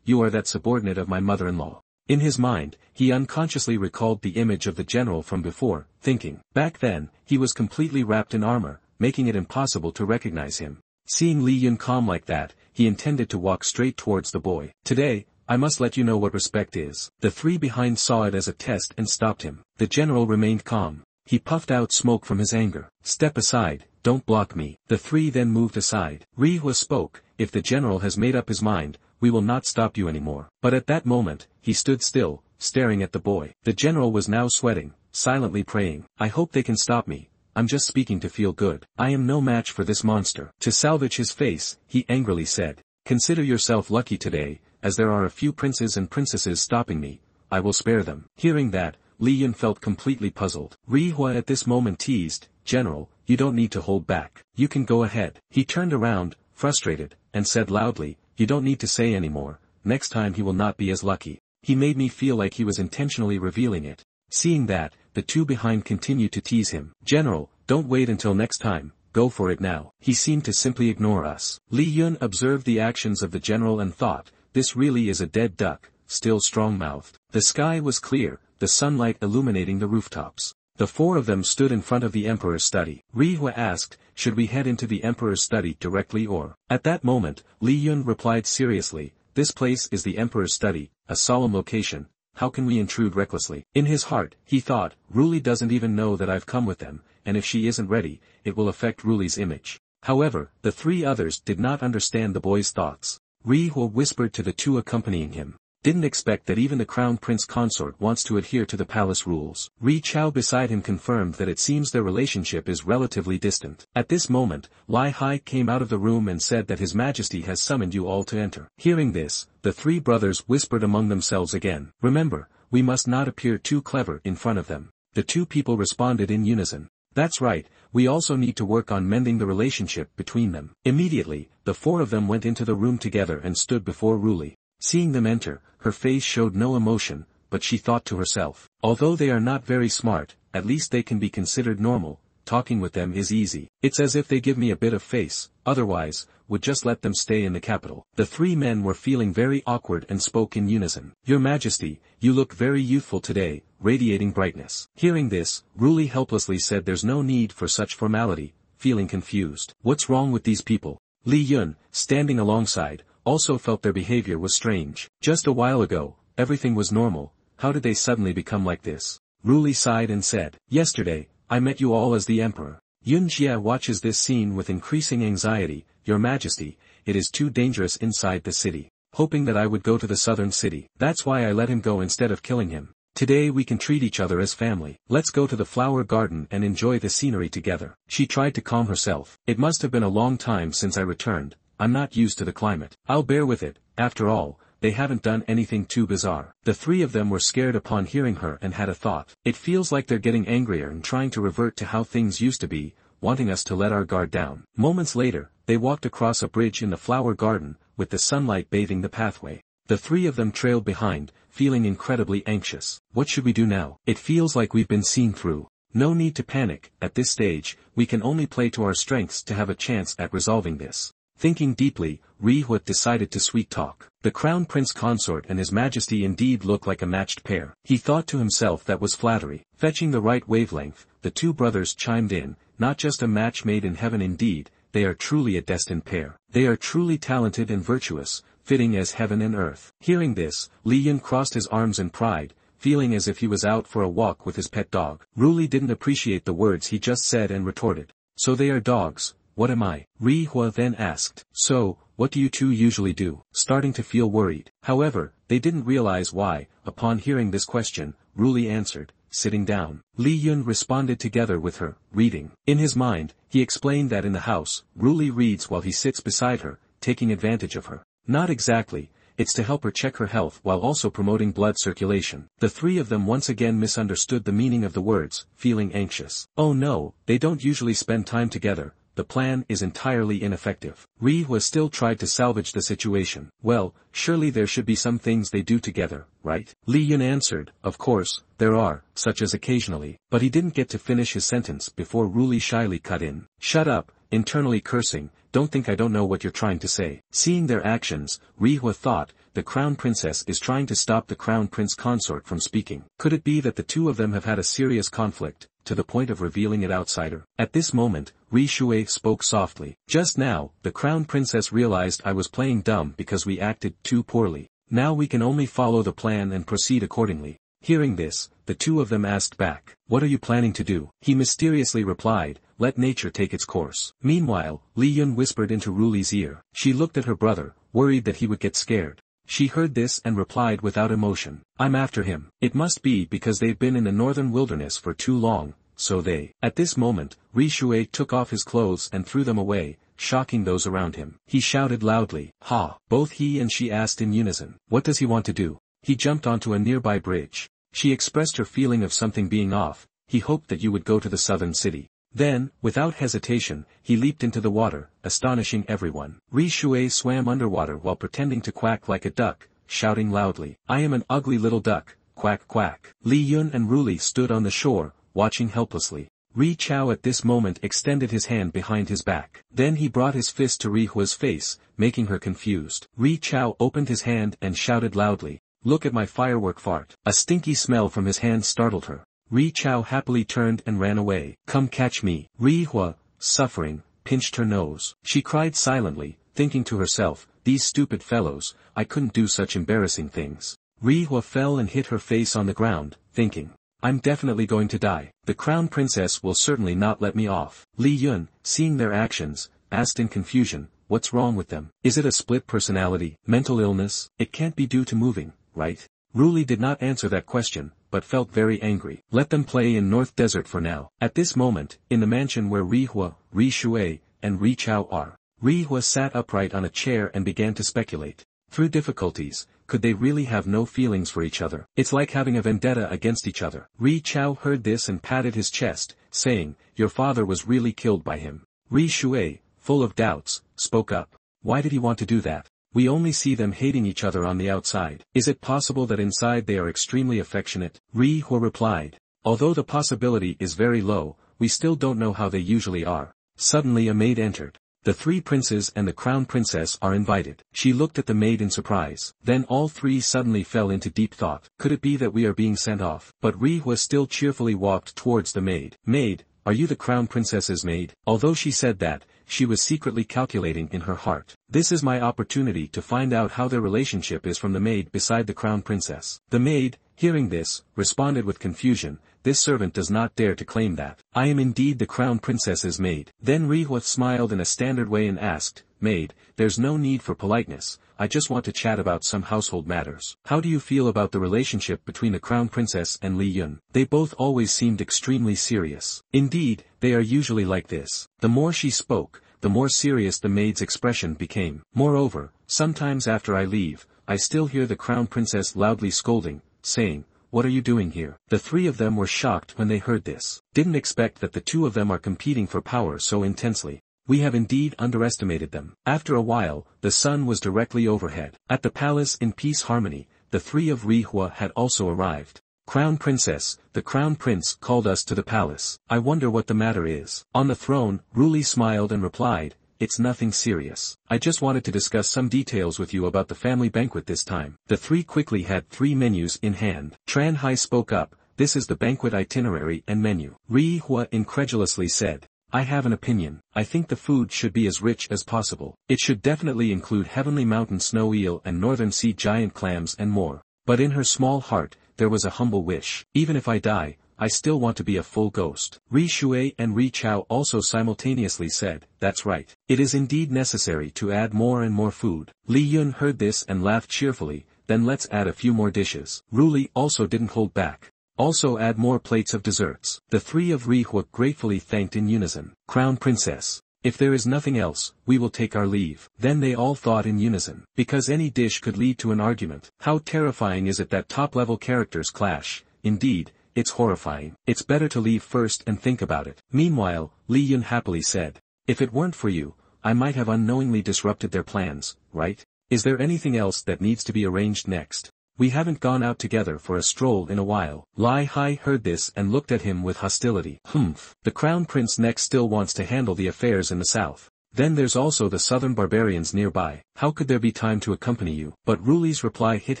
you are that subordinate of my mother-in-law. In his mind, he unconsciously recalled the image of the general from before, thinking, back then, he was completely wrapped in armor, making it impossible to recognize him. Seeing Li Yun calm like that, he intended to walk straight towards the boy. Today, I must let you know what respect is. The three behind saw it as a test and stopped him. The general remained calm. He puffed out smoke from his anger. Step aside, don't block me. The three then moved aside. Ri Hua spoke, if the general has made up his mind, we will not stop you anymore. But at that moment, he stood still, staring at the boy. The general was now sweating, silently praying, I hope they can stop me. I'm just speaking to feel good. I am no match for this monster. To salvage his face, he angrily said, consider yourself lucky today, as there are a few princes and princesses stopping me. I will spare them. Hearing that, Li Yun felt completely puzzled. Ri Hua at this moment teased, General, you don't need to hold back. You can go ahead. He turned around, frustrated, and said loudly, you don't need to say anymore, next time he will not be as lucky. He made me feel like he was intentionally revealing it. Seeing that, the two behind continued to tease him. General, don't wait until next time, go for it now. He seemed to simply ignore us. Li Yun observed the actions of the general and thought, this really is a dead duck, still strong-mouthed. The sky was clear, the sunlight illuminating the rooftops. The four of them stood in front of the emperor's study. Ri Hua asked, should we head into the emperor's study directly or? At that moment, Li Yun replied seriously, this place is the emperor's study, a solemn location, how can we intrude recklessly? In his heart, he thought, Ruli doesn't even know that I've come with them, and if she isn't ready, it will affect Ruli's image. However, the three others did not understand the boy's thoughts. Ri Hua whispered to the two accompanying him. Didn't expect that even the crown prince consort wants to adhere to the palace rules. Ri Chao beside him confirmed that it seems their relationship is relatively distant. At this moment, Lai Hai came out of the room and said that His Majesty has summoned you all to enter. Hearing this, the three brothers whispered among themselves again. Remember, we must not appear too clever in front of them. The two people responded in unison. That's right, we also need to work on mending the relationship between them. Immediately, the four of them went into the room together and stood before Ruli. Seeing them enter, her face showed no emotion, but she thought to herself, although they are not very smart, at least they can be considered normal, talking with them is easy. It's as if they give me a bit of face, otherwise, would just let them stay in the capital. The three men were feeling very awkward and spoke in unison. Your Majesty, you look very youthful today, radiating brightness. Hearing this, Ruli helplessly said there's no need for such formality, feeling confused. What's wrong with these people? Li Yun, standing alongside, also felt their behavior was strange. Just a while ago, everything was normal, how did they suddenly become like this? Ruli sighed and said, yesterday, I met you all as the emperor. Yun Jia watches this scene with increasing anxiety, Your Majesty, it is too dangerous inside the city. Hoping that I would go to the southern city. That's why I let him go instead of killing him. Today we can treat each other as family. Let's go to the flower garden and enjoy the scenery together. She tried to calm herself. It must have been a long time since I returned. I'm not used to the climate. I'll bear with it, after all, they haven't done anything too bizarre. The three of them were scared upon hearing her and had a thought. It feels like they're getting angrier and trying to revert to how things used to be, wanting us to let our guard down. Moments later, they walked across a bridge in the flower garden, with the sunlight bathing the pathway. The three of them trailed behind, feeling incredibly anxious. What should we do now? It feels like we've been seen through. No need to panic, at this stage, we can only play to our strengths to have a chance at resolving this. Thinking deeply, Ri Hua decided to sweet talk. The crown prince consort and His Majesty indeed look like a matched pair. He thought to himself that was flattery. Fetching the right wavelength, the two brothers chimed in, not just a match made in heaven indeed, they are truly a destined pair. They are truly talented and virtuous, fitting as heaven and earth. Hearing this, Li Yun crossed his arms in pride, feeling as if he was out for a walk with his pet dog. Ruli didn't appreciate the words he just said and retorted. So they are dogs. What am I? Ri Hua then asked. So, what do you two usually do? Starting to feel worried. However, they didn't realize why. Upon hearing this question, Ruli answered, sitting down. Li Yun responded together with her, reading. In his mind, he explained that in the house, Ruli reads while he sits beside her, taking advantage of her. Not exactly, it's to help her check her health while also promoting blood circulation. The three of them once again misunderstood the meaning of the words, feeling anxious. Oh no, they don't usually spend time together, the plan is entirely ineffective. Ri Hua still tried to salvage the situation. Well, surely there should be some things they do together, right? Li Yun answered, of course, there are, such as occasionally. But he didn't get to finish his sentence before Ruli shyly cut in. Shut up, internally cursing, don't think I don't know what you're trying to say. Seeing their actions, Ri Hua thought, the crown princess is trying to stop the crown prince consort from speaking. Could it be that the two of them have had a serious conflict, to the point of revealing it outsider? At this moment, Ri Shui spoke softly. Just now, the crown princess realized I was playing dumb because we acted too poorly. Now we can only follow the plan and proceed accordingly. Hearing this, the two of them asked back, what are you planning to do? He mysteriously replied, let nature take its course. Meanwhile, Li Yun whispered into Ruli's ear. She looked at her brother, worried that he would get scared. She heard this and replied without emotion, I'm after him. It must be because they've been in the northern wilderness for too long, so they. At this moment, Ri Shui took off his clothes and threw them away, shocking those around him. He shouted loudly, ha! Both he and she asked in unison, what does he want to do? He jumped onto a nearby bridge. She expressed her feeling of something being off. He hoped that you would go to the southern city. Then, without hesitation, he leaped into the water, astonishing everyone. Ri Shui swam underwater while pretending to quack like a duck, shouting loudly, I am an ugly little duck, quack quack. Li Yun and Ruli stood on the shore, watching helplessly. Ri Chao at this moment extended his hand behind his back. Then he brought his fist to Ri Hua's face, making her confused. Ri Chao opened his hand and shouted loudly, look at my firework fart. A stinky smell from his hand startled her. Ri Chao happily turned and ran away. Come catch me. Ri Hua, suffering, pinched her nose. She cried silently, thinking to herself, these stupid fellows, I couldn't do such embarrassing things. Ri Hua fell and hit her face on the ground, thinking, I'm definitely going to die. The crown princess will certainly not let me off. Li Yun, seeing their actions, asked in confusion, what's wrong with them? Is it a split personality, mental illness? It can't be due to moving, right? Ruli did not answer that question, but felt very angry. Let them play in North Desert for now. At this moment, in the mansion where Ri Hua, Ri Shui, and Ri Chao are, Ri Hua sat upright on a chair and began to speculate. Through difficulties, could they really have no feelings for each other? It's like having a vendetta against each other. Ri Chao heard this and patted his chest, saying, your father was really killed by him. Ri Shui, full of doubts, spoke up. Why did he want to do that? We only see them hating each other on the outside. Is it possible that inside they are extremely affectionate? Ri Hua replied. Although the possibility is very low, we still don't know how they usually are. Suddenly a maid entered. The three princes and the crown princess are invited. She looked at the maid in surprise. Then all three suddenly fell into deep thought. Could it be that we are being sent off? But Ri Hua still cheerfully walked towards the maid. Maid, are you the crown princess's maid? Although she said that, she was secretly calculating in her heart. This is my opportunity to find out how their relationship is from the maid beside the crown princess. The maid, hearing this, responded with confusion, this servant does not dare to claim that. I am indeed the crown princess's maid. Then Ri Hua smiled in a standard way and asked, maid, there's no need for politeness, I just want to chat about some household matters. How do you feel about the relationship between the crown princess and Li Yun? They both always seemed extremely serious. Indeed, they are usually like this. The more she spoke, the more serious the maid's expression became. Moreover, sometimes after I leave, I still hear the crown princess loudly scolding, saying, what are you doing here? The three of them were shocked when they heard this. Didn't expect that the two of them are competing for power so intensely. We have indeed underestimated them. After a while, the sun was directly overhead. At the palace in peace harmony, the three of Ri Hua had also arrived. Crown Princess, the Crown Prince called us to the palace. I wonder what the matter is. On the throne, Ruli smiled and replied, it's nothing serious. I just wanted to discuss some details with you about the family banquet this time. The three quickly had 3 menus in hand. Tran Hai spoke up, this is the banquet itinerary and menu. Ri Hua incredulously said, I have an opinion. I think the food should be as rich as possible. It should definitely include heavenly mountain snow eel and northern sea giant clams and more. But in her small heart, there was a humble wish. Even if I die, I still want to be a full ghost. Ri Shui and Ri Chao also simultaneously said, that's right. It is indeed necessary to add more and more food. Li Yun heard this and laughed cheerfully, then let's add a few more dishes. Ruli also didn't hold back. Also add more plates of desserts. The three of Ri Hua gratefully thanked in unison. Crown Princess, if there is nothing else, we will take our leave. Then they all thought in unison. Because any dish could lead to an argument. How terrifying is it that top-level characters clash? Indeed, it's horrifying. It's better to leave first and think about it. Meanwhile, Li Yun happily said, If it weren't for you, I might have unknowingly disrupted their plans, right? Is there anything else that needs to be arranged next? We haven't gone out together for a stroll in a while. Li Hai heard this and looked at him with hostility. Humph. The crown prince next still wants to handle the affairs in the south. Then there's also the southern barbarians nearby. How could there be time to accompany you? But Ruli's reply hit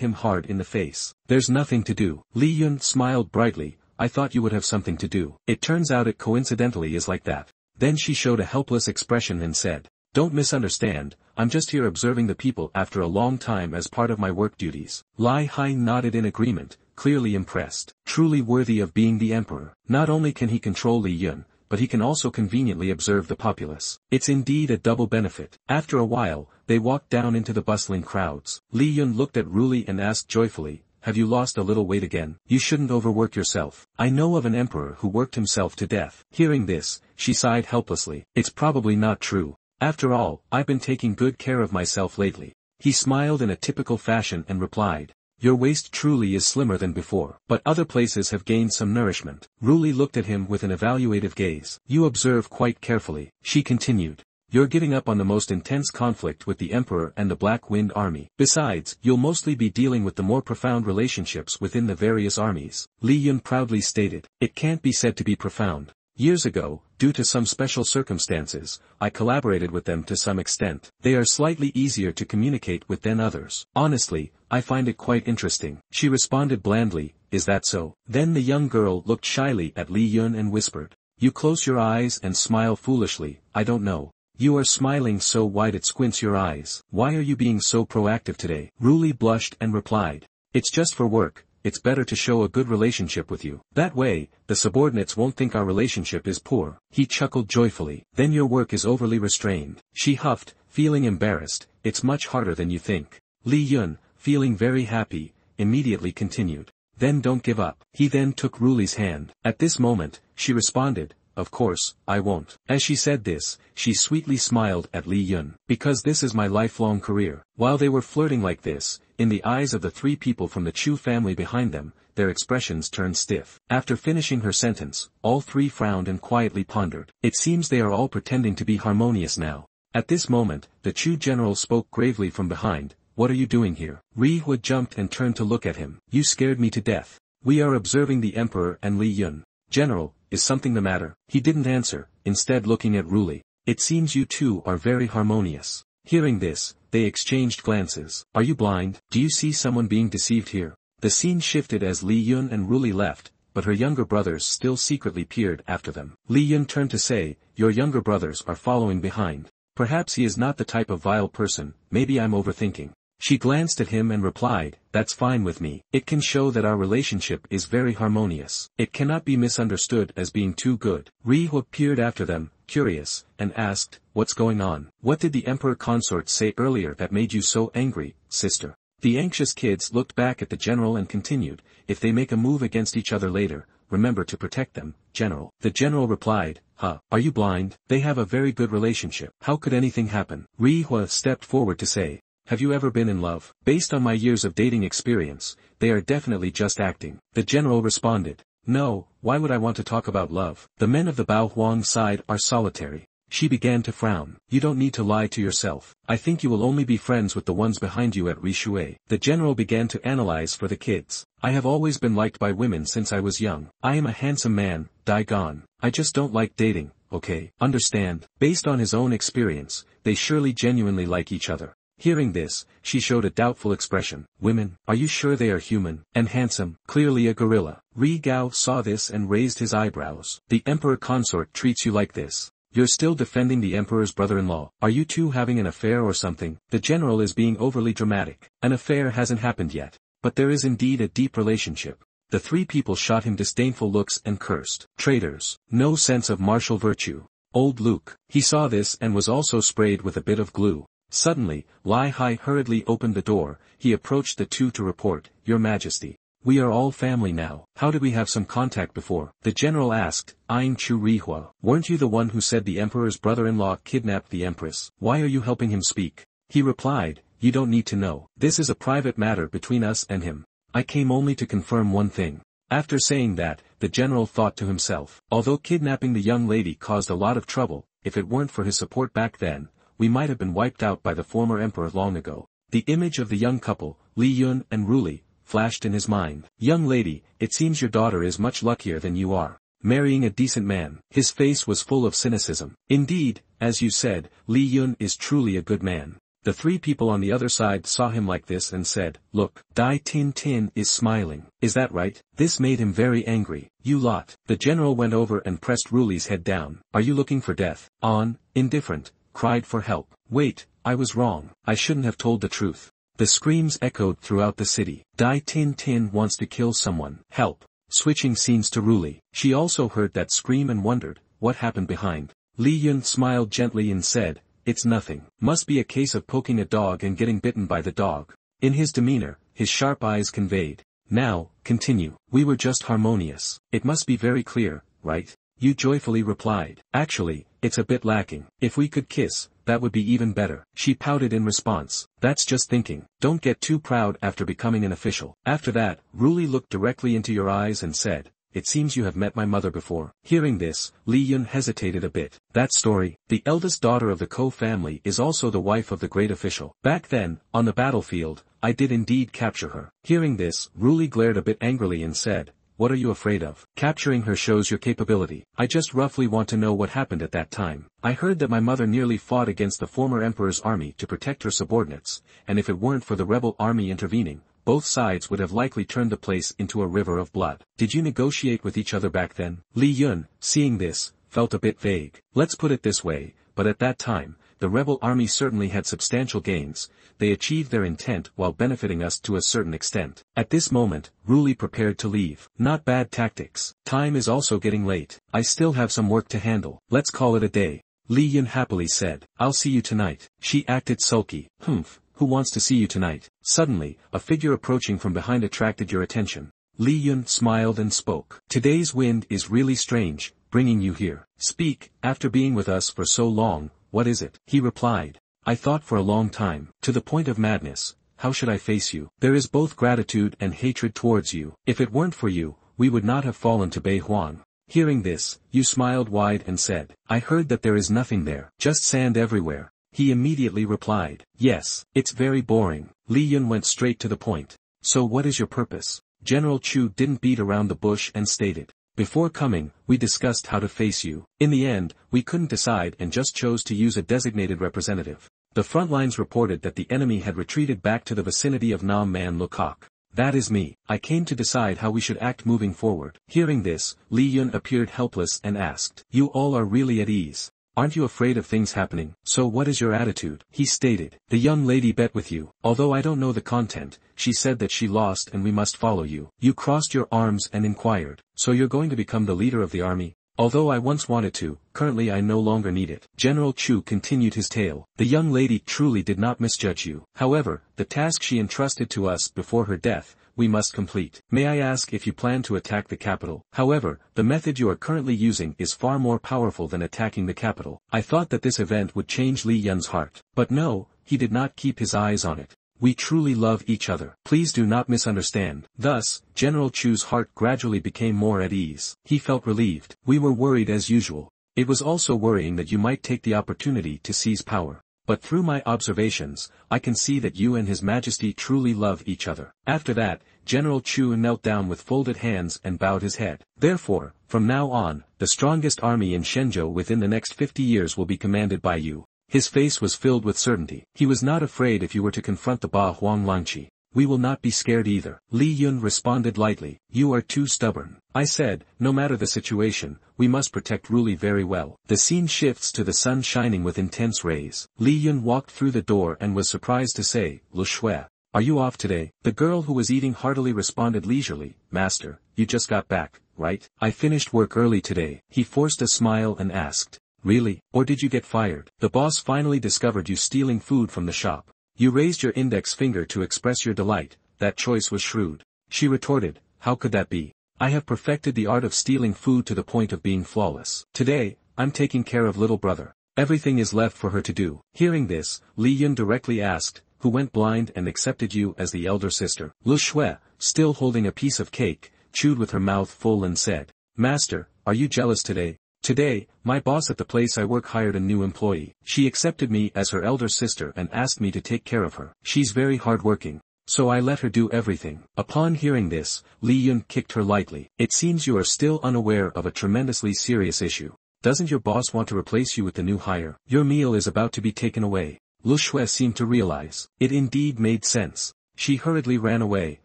him hard in the face. There's nothing to do. Li Yun smiled brightly. I thought you would have something to do. It turns out it coincidentally is like that. Then she showed a helpless expression and said, don't misunderstand, I'm just here observing the people after a long time as part of my work duties. Li Hai nodded in agreement, clearly impressed. Truly worthy of being the emperor. Not only can he control Li Yun, but he can also conveniently observe the populace. It's indeed a double benefit. After a while, they walked down into the bustling crowds. Li Yun looked at Ruli and asked joyfully, have you lost a little weight again? You shouldn't overwork yourself. I know of an emperor who worked himself to death. Hearing this, she sighed helplessly. It's probably not true. After all, I've been taking good care of myself lately. He smiled in a typical fashion and replied, your waist truly is slimmer than before, but other places have gained some nourishment. Ruli looked at him with an evaluative gaze. You observe quite carefully. She continued. You're giving up on the most intense conflict with the Emperor and the Black Wind Army. Besides, you'll mostly be dealing with the more profound relationships within the various armies. Li Yun proudly stated. It can't be said to be profound. Years ago, due to some special circumstances, I collaborated with them to some extent. They are slightly easier to communicate with than others. Honestly, I find it quite interesting. She responded blandly, is that so? Then the young girl looked shyly at Li Yun and whispered. You close your eyes and smile foolishly, I don't know. You are smiling so wide it squints your eyes. Why are you being so proactive today? Ruli blushed and replied. It's just for work. It's better to show a good relationship with you. That way, the subordinates won't think our relationship is poor. He chuckled joyfully. Then your work is overly restrained. She huffed, feeling embarrassed. It's much harder than you think. Li Yun, feeling very happy, immediately continued. Then don't give up. He then took Ruli's hand. At this moment, she responded, of course, I won't. As she said this, she sweetly smiled at Li Yun. Because this is my lifelong career. While they were flirting like this, in the eyes of the three people from the Chu family behind them, their expressions turned stiff. After finishing her sentence, all three frowned and quietly pondered. It seems they are all pretending to be harmonious now. At this moment, the Chu general spoke gravely from behind. What are you doing here? Ri Hua jumped and turned to look at him. You scared me to death. We are observing the emperor and Li Yun. General, is something the matter? He didn't answer, instead looking at Ruli. It seems you two are very harmonious. Hearing this, they exchanged glances. Are you blind? Do you see someone being deceived here? The scene shifted as Li Yun and Ruli left, but her younger brothers still secretly peered after them. Li Yun turned to say, your younger brothers are following behind. Perhaps he is not the type of vile person, maybe I'm overthinking. She glanced at him and replied, that's fine with me. It can show that our relationship is very harmonious. It cannot be misunderstood as being too good. Ri Hua peered after them, curious, and asked, what's going on? What did the emperor consort say earlier that made you so angry, sister? The anxious kids looked back at the general and continued, if they make a move against each other later, remember to protect them, general. The general replied, are you blind? They have a very good relationship. How could anything happen? Ri Hua stepped forward to say, have you ever been in love? Based on my years of dating experience, they are definitely just acting. The general responded, no, why would I want to talk about love? The men of the Bao Huang side are solitary. She began to frown. You don't need to lie to yourself. I think you will only be friends with the ones behind you at Rishui. The general began to analyze for the kids. I have always been liked by women since I was young. I am a handsome man, Dai Gon. I just don't like dating, okay? Understand? Based on his own experience, they surely genuinely like each other. Hearing this, she showed a doubtful expression. Women, are you sure they are human, and handsome? Clearly a gorilla. Ri Gao saw this and raised his eyebrows. The emperor consort treats you like this. You're still defending the emperor's brother-in-law. Are you two having an affair or something? The general is being overly dramatic. An affair hasn't happened yet. But there is indeed a deep relationship. The three people shot him disdainful looks and cursed. Traitors. No sense of martial virtue. Old Luke. He saw this and was also sprayed with a bit of glue. Suddenly, Li Hai hurriedly opened the door. He approached the two to report, Your Majesty. We are all family now. How did we have some contact before? The general asked, eyeing Chu Ri Hua. Weren't you the one who said the emperor's brother-in-law kidnapped the empress? Why are you helping him speak? He replied, you don't need to know. This is a private matter between us and him. I came only to confirm one thing. After saying that, the general thought to himself, although kidnapping the young lady caused a lot of trouble, if it weren't for his support back then, we might have been wiped out by the former emperor long ago. The image of the young couple, Li Yun and Ruli, flashed in his mind. Young lady, it seems your daughter is much luckier than you are, marrying a decent man. His face was full of cynicism. Indeed, as you said, Li Yun is truly a good man. The three people on the other side saw him like this and said, look, Dai Tin Tin is smiling. Is that right? This made him very angry. You lot. The general went over and pressed Ruli's head down. Are you looking for death? On, indifferent, cried for help. Wait, I was wrong. I shouldn't have told the truth. The screams echoed throughout the city. Dai Tin Tin wants to kill someone. Help. Switching scenes to Ruli. She also heard that scream and wondered, what happened behind. Li Yun smiled gently and said, it's nothing. Must be a case of poking a dog and getting bitten by the dog. In his demeanor, his sharp eyes conveyed. Now, continue. We were just harmonious. It must be very clear, right? You joyfully replied. Actually, it's a bit lacking. If we could kiss, that would be even better. She pouted in response. That's just thinking. Don't get too proud after becoming an official. After that, Ruli looked directly into your eyes and said, it seems you have met my mother before. Hearing this, Li Yun hesitated a bit. That story, the eldest daughter of the Ko family is also the wife of the great official. Back then, on the battlefield, I did indeed capture her. Hearing this, Ruli glared a bit angrily and said, what are you afraid of? Capturing her shows your capability. I just roughly want to know what happened at that time. I heard that my mother nearly fought against the former emperor's army to protect her subordinates, and if it weren't for the rebel army intervening, both sides would have likely turned the place into a river of blood. Did you negotiate with each other back then? Li Yun, seeing this, felt a bit vague. Let's put it this way, but at that time, the rebel army certainly had substantial gains. They achieved their intent while benefiting us to a certain extent. At this moment, Ruli prepared to leave. Not bad tactics. Time is also getting late. I still have some work to handle. Let's call it a day. Li Yun happily said. I'll see you tonight. She acted sulky. Humph. Who wants to see you tonight? Suddenly, a figure approaching from behind attracted your attention. Li Yun smiled and spoke. Today's wind is really strange, bringing you here. Speak, after being with us for so long, what is it? He replied. I thought for a long time, to the point of madness, how should I face you? There is both gratitude and hatred towards you. If it weren't for you, we would not have fallen to Bei Huan. Hearing this, you smiled wide and said, I heard that there is nothing there, just sand everywhere. He immediately replied, yes, it's very boring. Li Yun went straight to the point. So what is your purpose? General Chu didn't beat around the bush and stated. Before coming, we discussed how to face you. In the end, we couldn't decide and just chose to use a designated representative. The front lines reported that the enemy had retreated back to the vicinity of Nam Man Lokok. That is me. I came to decide how we should act moving forward. Hearing this, Li Yun appeared helpless and asked, you all are really at ease. Aren't you afraid of things happening? So what is your attitude? He stated. The young lady bet with you. Although I don't know the content, she said that she lost and we must follow you. You crossed your arms and inquired. So you're going to become the leader of the army? Although I once wanted to, currently I no longer need it. General Chu continued his tale. The young lady truly did not misjudge you. However, the task she entrusted to us before her death, we must complete. May I ask if you plan to attack the capital? However, the method you are currently using is far more powerful than attacking the capital. I thought that this event would change Li Yun's heart. But no, he did not keep his eyes on it. We truly love each other. Please do not misunderstand. Thus, General Chu's heart gradually became more at ease. He felt relieved. We were worried as usual. It was also worrying that you might take the opportunity to seize power. But through my observations, I can see that you and His Majesty truly love each other. After that, General Chu knelt down with folded hands and bowed his head. Therefore, from now on, the strongest army in Shenzhou within the next 50 years will be commanded by you. His face was filled with certainty. He was not afraid if you were to confront the Ba Huang Langqi. We will not be scared either. Li Yun responded lightly. You are too stubborn. I said, no matter the situation, we must protect Ruli very well. The scene shifts to the sun shining with intense rays. Li Yun walked through the door and was surprised to say, Lu Shui, are you off today? The girl who was eating heartily responded leisurely, Master, you just got back, right? I finished work early today. He forced a smile and asked, really? Or did you get fired? The boss finally discovered you stealing food from the shop. You raised your index finger to express your delight. That choice was shrewd. She retorted, how could that be? I have perfected the art of stealing food to the point of being flawless. Today, I'm taking care of little brother. Everything is left for her to do. Hearing this, Li Yun directly asked, who went blind and accepted you as the elder sister? Lu Shui, still holding a piece of cake, chewed with her mouth full and said, Master, are you jealous today? Today, my boss at the place I work hired a new employee. She accepted me as her elder sister and asked me to take care of her. She's very hardworking, so I let her do everything. Upon hearing this, Li Yun kicked her lightly. It seems you are still unaware of a tremendously serious issue. Doesn't your boss want to replace you with the new hire? Your meal is about to be taken away. Lu Shui seemed to realize. It indeed made sense. She hurriedly ran away.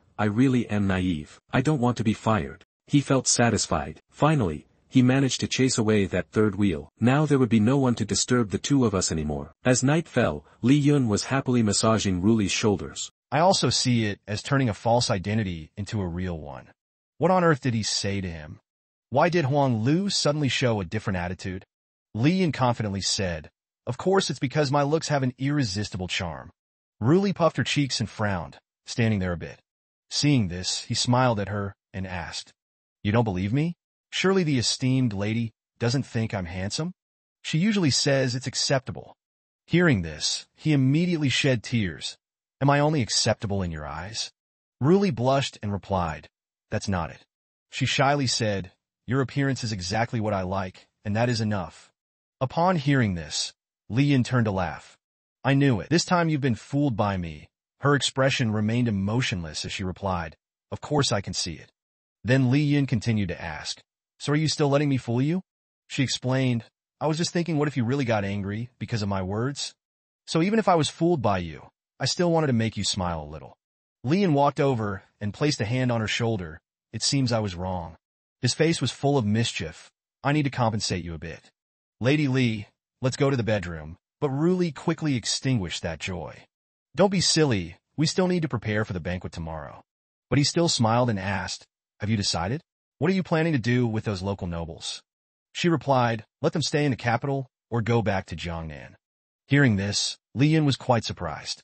I really am naive. I don't want to be fired. He felt satisfied. Finally, he managed to chase away that third wheel. Now there would be no one to disturb the two of us anymore. As night fell, Li Yun was happily massaging Ruli's shoulders. I also see it as turning a false identity into a real one. What on earth did he say to him? Why did Huang Lu suddenly show a different attitude? Li Yun confidently said, "Of course it's because my looks have an irresistible charm." Ruli puffed her cheeks and frowned, standing there a bit. Seeing this, he smiled at her and asked, "You don't believe me? Surely the esteemed lady doesn't think I'm handsome? She usually says it's acceptable." Hearing this, he immediately shed tears. "Am I only acceptable in your eyes?" Ruli blushed and replied, "That's not it." She shyly said, "Your appearance is exactly what I like, and that is enough." Upon hearing this, Li Yun turned to laugh. "I knew it. This time you've been fooled by me." Her expression remained emotionless as she replied, "Of course I can see it." Then Li Yun continued to ask, "So are you still letting me fool you?" She explained, "I was just thinking, what if you really got angry because of my words? So even if I was fooled by you, I still wanted to make you smile a little." Li Yun walked over and placed a hand on her shoulder. "It seems I was wrong." His face was full of mischief. "I need to compensate you a bit. Lady Li, let's go to the bedroom." But Ruli quickly extinguished that joy. "Don't be silly, we still need to prepare for the banquet tomorrow." But he still smiled and asked, "Have you decided? What are you planning to do with those local nobles?" She replied, "Let them stay in the capital or go back to Jiangnan." Hearing this, Li Yun was quite surprised.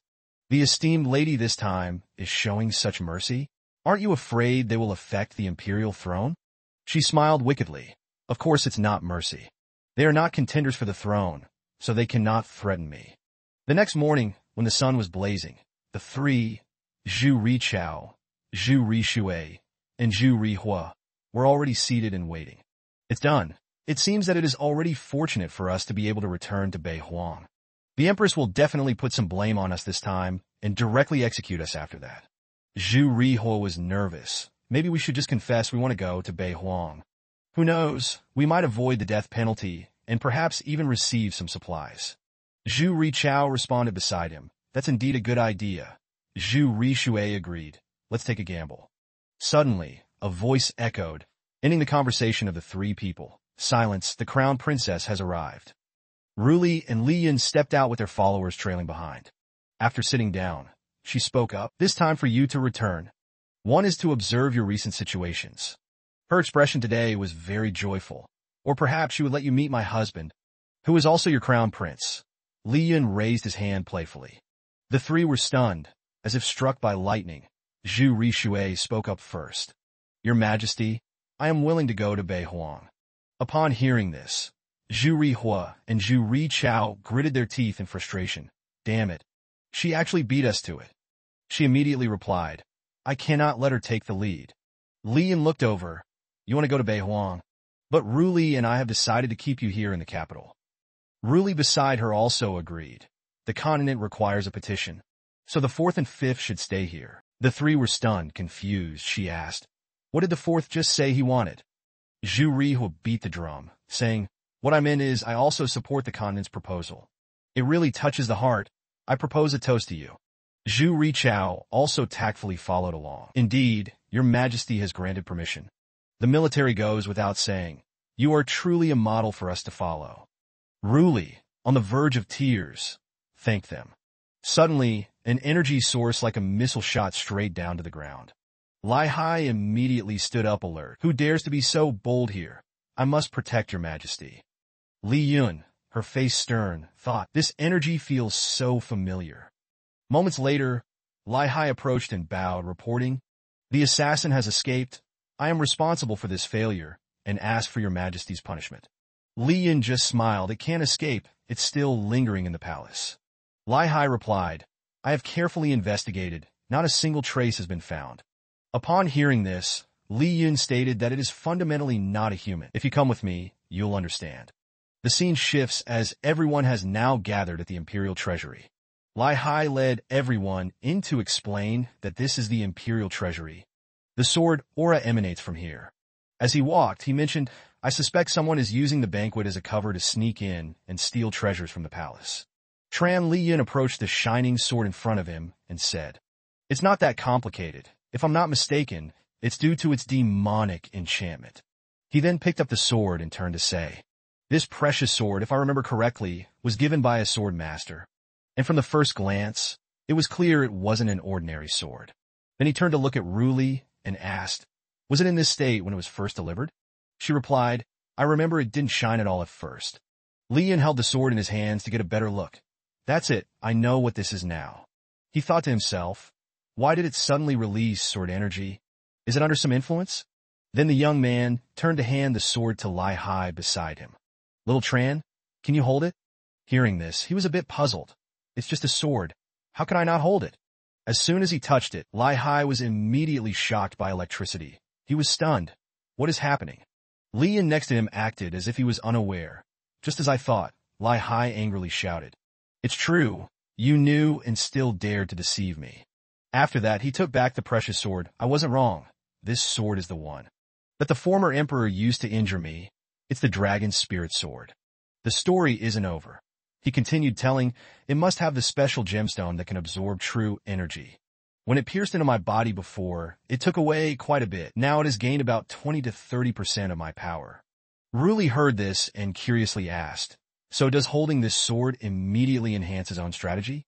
The esteemed lady this time is showing such mercy? Aren't you afraid they will affect the imperial throne? She smiled wickedly. "Of course it's not mercy. They are not contenders for the throne, so they cannot threaten me." The next morning, when the sun was blazing, the three, Zhu Riqiao, Zhu Rishui, and Zhu Rihua, were already seated and waiting. "It's done. It seems that it is already fortunate for us to be able to return to Beihuang. The Empress will definitely put some blame on us this time and directly execute us after that." Zhu Rihua was nervous. "Maybe we should just confess we want to go to Beihuang. Who knows, we might avoid the death penalty and perhaps even receive some supplies." Zhu Riqiao responded beside him, "That's indeed a good idea." Zhu Rishui agreed, "Let's take a gamble." Suddenly, a voice echoed, ending the conversation of the three people. "Silence, the crown princess has arrived." Ruli and Li Yun stepped out with their followers trailing behind. After sitting down, she spoke up, "This time for you to return. One is to observe your recent situations." Her expression today was very joyful. "Or perhaps she would let you meet my husband, who is also your crown prince." Li Yun raised his hand playfully. The three were stunned, as if struck by lightning. Zhu Rishui spoke up first. "Your Majesty, I am willing to go to Beihuang." Upon hearing this, Zhu Rihua and Zhu Riqiao gritted their teeth in frustration. "Damn it. She actually beat us to it." She immediately replied, "I cannot let her take the lead." Li Yun looked over. "You want to go to Beihuang? But Ruli and I have decided to keep you here in the capital." Ruli beside her also agreed. "The continent requires a petition, so the fourth and fifth should stay here." The three were stunned, confused. She asked, "What did the fourth just say he wanted?" Zhu Rihua beat the drum, saying, "What I meant is I also support the continent's proposal. It really touches the heart. I propose a toast to you." Zhu Riqiao also tactfully followed along. "Indeed, your Majesty has granted permission. The military goes without saying. You are truly a model for us to follow." Ruli, on the verge of tears, thanked them. Suddenly, an energy source like a missile shot straight down to the ground. Lai Hai immediately stood up alert. "Who dares to be so bold here? I must protect your Majesty." Li Yun, her face stern, thought, "This energy feels so familiar." Moments later, Lai Hai approached and bowed, reporting, "The assassin has escaped. I am responsible for this failure and ask for your Majesty's punishment." Li Yun just smiled. "It can't escape. It's still lingering in the palace." Lai Hai replied, "I have carefully investigated. Not a single trace has been found." Upon hearing this, Li Yun stated that it is fundamentally not a human. "If you come with me, you'll understand. The scene shifts as everyone has now gathered at the Imperial Treasury. Lai Hai led everyone in to explain that this is the Imperial Treasury. The sword aura emanates from here. As he walked, he mentioned, I suspect someone is using the banquet as a cover to sneak in and steal treasures from the palace. Tran Liyan approached the shining sword in front of him and said, It's not that complicated. If I'm not mistaken, it's due to its demonic enchantment. He then picked up the sword and turned to say, This precious sword, if I remember correctly, was given by a sword master. And from the first glance, it was clear it wasn't an ordinary sword. Then he turned to look at Ruli and asked, Was it in this state when it was first delivered? She replied, I remember it didn't shine at all at first. Liyan held the sword in his hands to get a better look. That's it, I know what this is now. He thought to himself, why did it suddenly release sword energy? Is it under some influence? Then the young man turned to hand the sword to Lai Hai beside him. Little Tran, can you hold it? Hearing this, he was a bit puzzled. It's just a sword. How can I not hold it? As soon as he touched it, Lai Hai was immediately shocked by electricity. He was stunned. What is happening? Liyan next to him acted as if he was unaware. Just as I thought, Lai Hai angrily shouted. It's true. You knew and still dared to deceive me. After that, he took back the precious sword. I wasn't wrong. This sword is the one that the former emperor used to injure me. It's the dragon spirit sword. The story isn't over. He continued telling, it must have the special gemstone that can absorb true energy. When it pierced into my body before, it took away quite a bit. Now it has gained about 20 to 30% of my power. Ruli heard this and curiously asked, so does holding this sword immediately enhance his own strategy?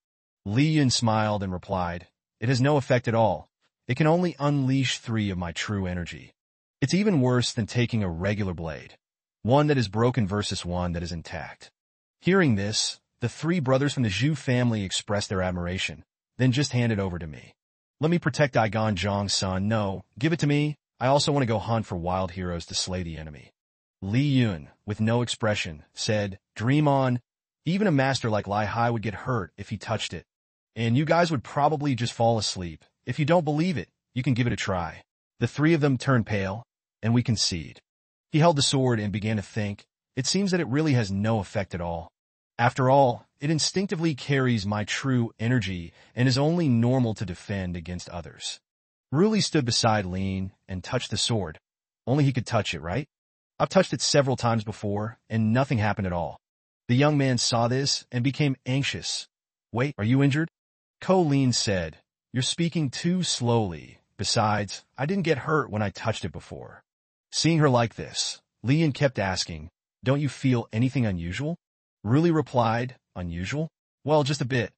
Liyan smiled and replied, it has no effect at all. It can only unleash 3 of my true energy. It's even worse than taking a regular blade, one that is broken versus one that is intact. Hearing this, the 3 brothers from the Zhu family expressed their admiration, then just handed over to me. Let me protect Daigon Zhang's son. No, give it to me. I also want to go hunt for wild heroes to slay the enemy. Li Yun, with no expression, said, dream on. Even a master like Lai Hai would get hurt if he touched it. And you guys would probably just fall asleep. If you don't believe it, you can give it a try. The 3 of them turned pale, and we concede. He held the sword and began to think, it seems that it really has no effect at all. After all, it instinctively carries my true energy and is only normal to defend against others. Ruli stood beside Lean and touched the sword. Only he could touch it, right? I've touched it several times before, and nothing happened at all. The young man saw this and became anxious. Wait, are you injured? Colleen said, you're speaking too slowly. Besides, I didn't get hurt when I touched it before. Seeing her like this, Leon kept asking, don't you feel anything unusual? Ruli replied, unusual? Well, just a bit.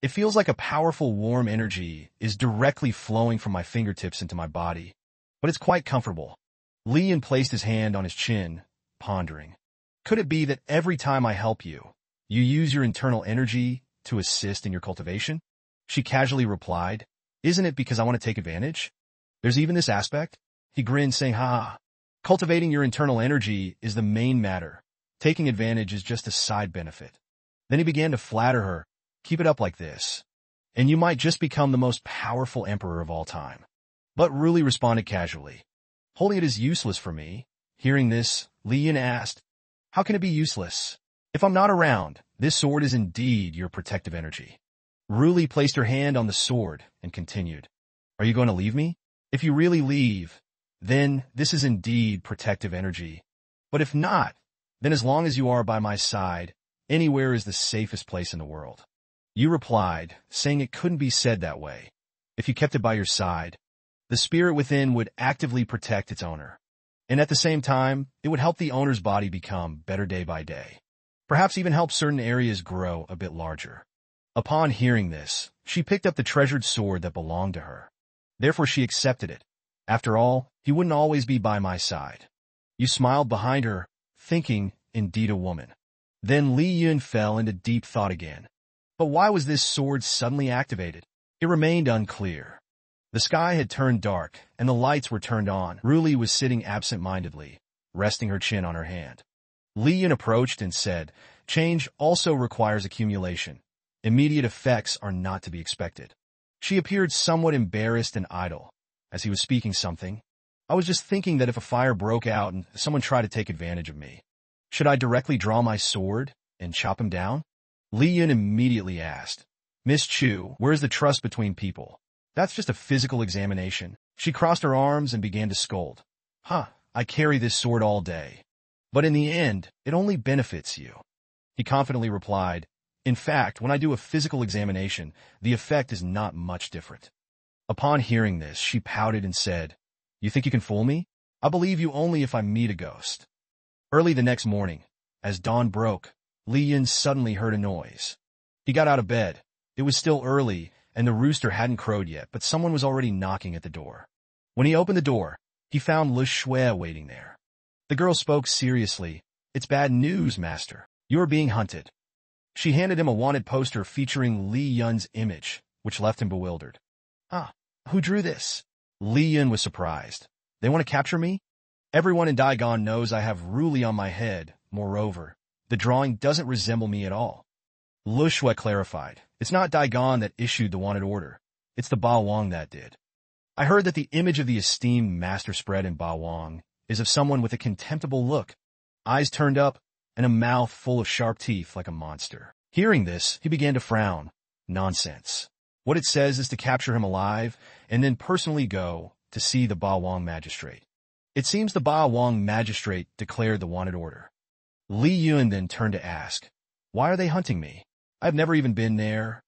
It feels like a powerful warm energy is directly flowing from my fingertips into my body, but it's quite comfortable. Leon placed his hand on his chin, pondering. Could it be that every time I help you, you use your internal energy to assist in your cultivation? She casually replied, isn't it because I want to take advantage? There's even this aspect? He grinned, saying, ha. Cultivating your internal energy is the main matter. Taking advantage is just a side benefit. Then he began to flatter her. Keep it up like this, and you might just become the most powerful emperor of all time. But Ruli responded casually. Holding it is useless for me. Hearing this, Leon asked, how can it be useless? If I'm not around, this sword is indeed your protective energy. Ruli placed her hand on the sword and continued. Are you going to leave me? If you really leave, then this is indeed protective energy. But if not, then as long as you are by my side, anywhere is the safest place in the world. You replied, saying it couldn't be said that way. If you kept it by your side, the spirit within would actively protect its owner. And at the same time, it would help the owner's body become better day by day. Perhaps even help certain areas grow a bit larger. Upon hearing this, she picked up the treasured sword that belonged to her. Therefore she accepted it. After all, he wouldn't always be by my side. You smiled behind her, thinking, indeed a woman. Then Li Yun fell into deep thought again. But why was this sword suddenly activated? It remained unclear. The sky had turned dark, and the lights were turned on. Ruli was sitting absent-mindedly, resting her chin on her hand. Li Yun approached and said, change also requires accumulation. Immediate effects are not to be expected. She appeared somewhat embarrassed and idle. As he was speaking something, I was just thinking that if a fire broke out and someone tried to take advantage of me, Should I directly draw my sword and chop him down? Li Yun immediately asked. Miss Chu, where's the trust between people? That's just a physical examination. She crossed her arms and began to scold. I carry this sword all day. But in the end, it only benefits you. He confidently replied, in fact, when I do a physical examination, the effect is not much different. Upon hearing this, she pouted and said, You think you can fool me? I believe you only if I meet a ghost. Early the next morning, as dawn broke, Li Yun suddenly heard a noise. He got out of bed. It was still early, and the rooster hadn't crowed yet, but someone was already knocking at the door. When he opened the door, he found Lu Shui waiting there. The girl spoke seriously. It's bad news, master. You're being hunted. She handed him a wanted poster featuring Li Yun's image, which left him bewildered. Who drew this? Li Yun was surprised. They want to capture me? Everyone in Daigon knows I have Ruli on my head. Moreover, the drawing doesn't resemble me at all. Lu Shui clarified. It's not Daigon that issued the wanted order. It's the Ba Wang that did. I heard that the image of the esteemed master spread in Ba Wang is of someone with a contemptible look, eyes turned up, and a mouth full of sharp teeth like a monster. Hearing this, he began to frown. Nonsense. What it says is to capture him alive and then personally go to see the Ba Wang magistrate. It seems the Ba Wang magistrate declared the wanted order. Li Yun then turned to ask, Why are they hunting me? I've never even been there,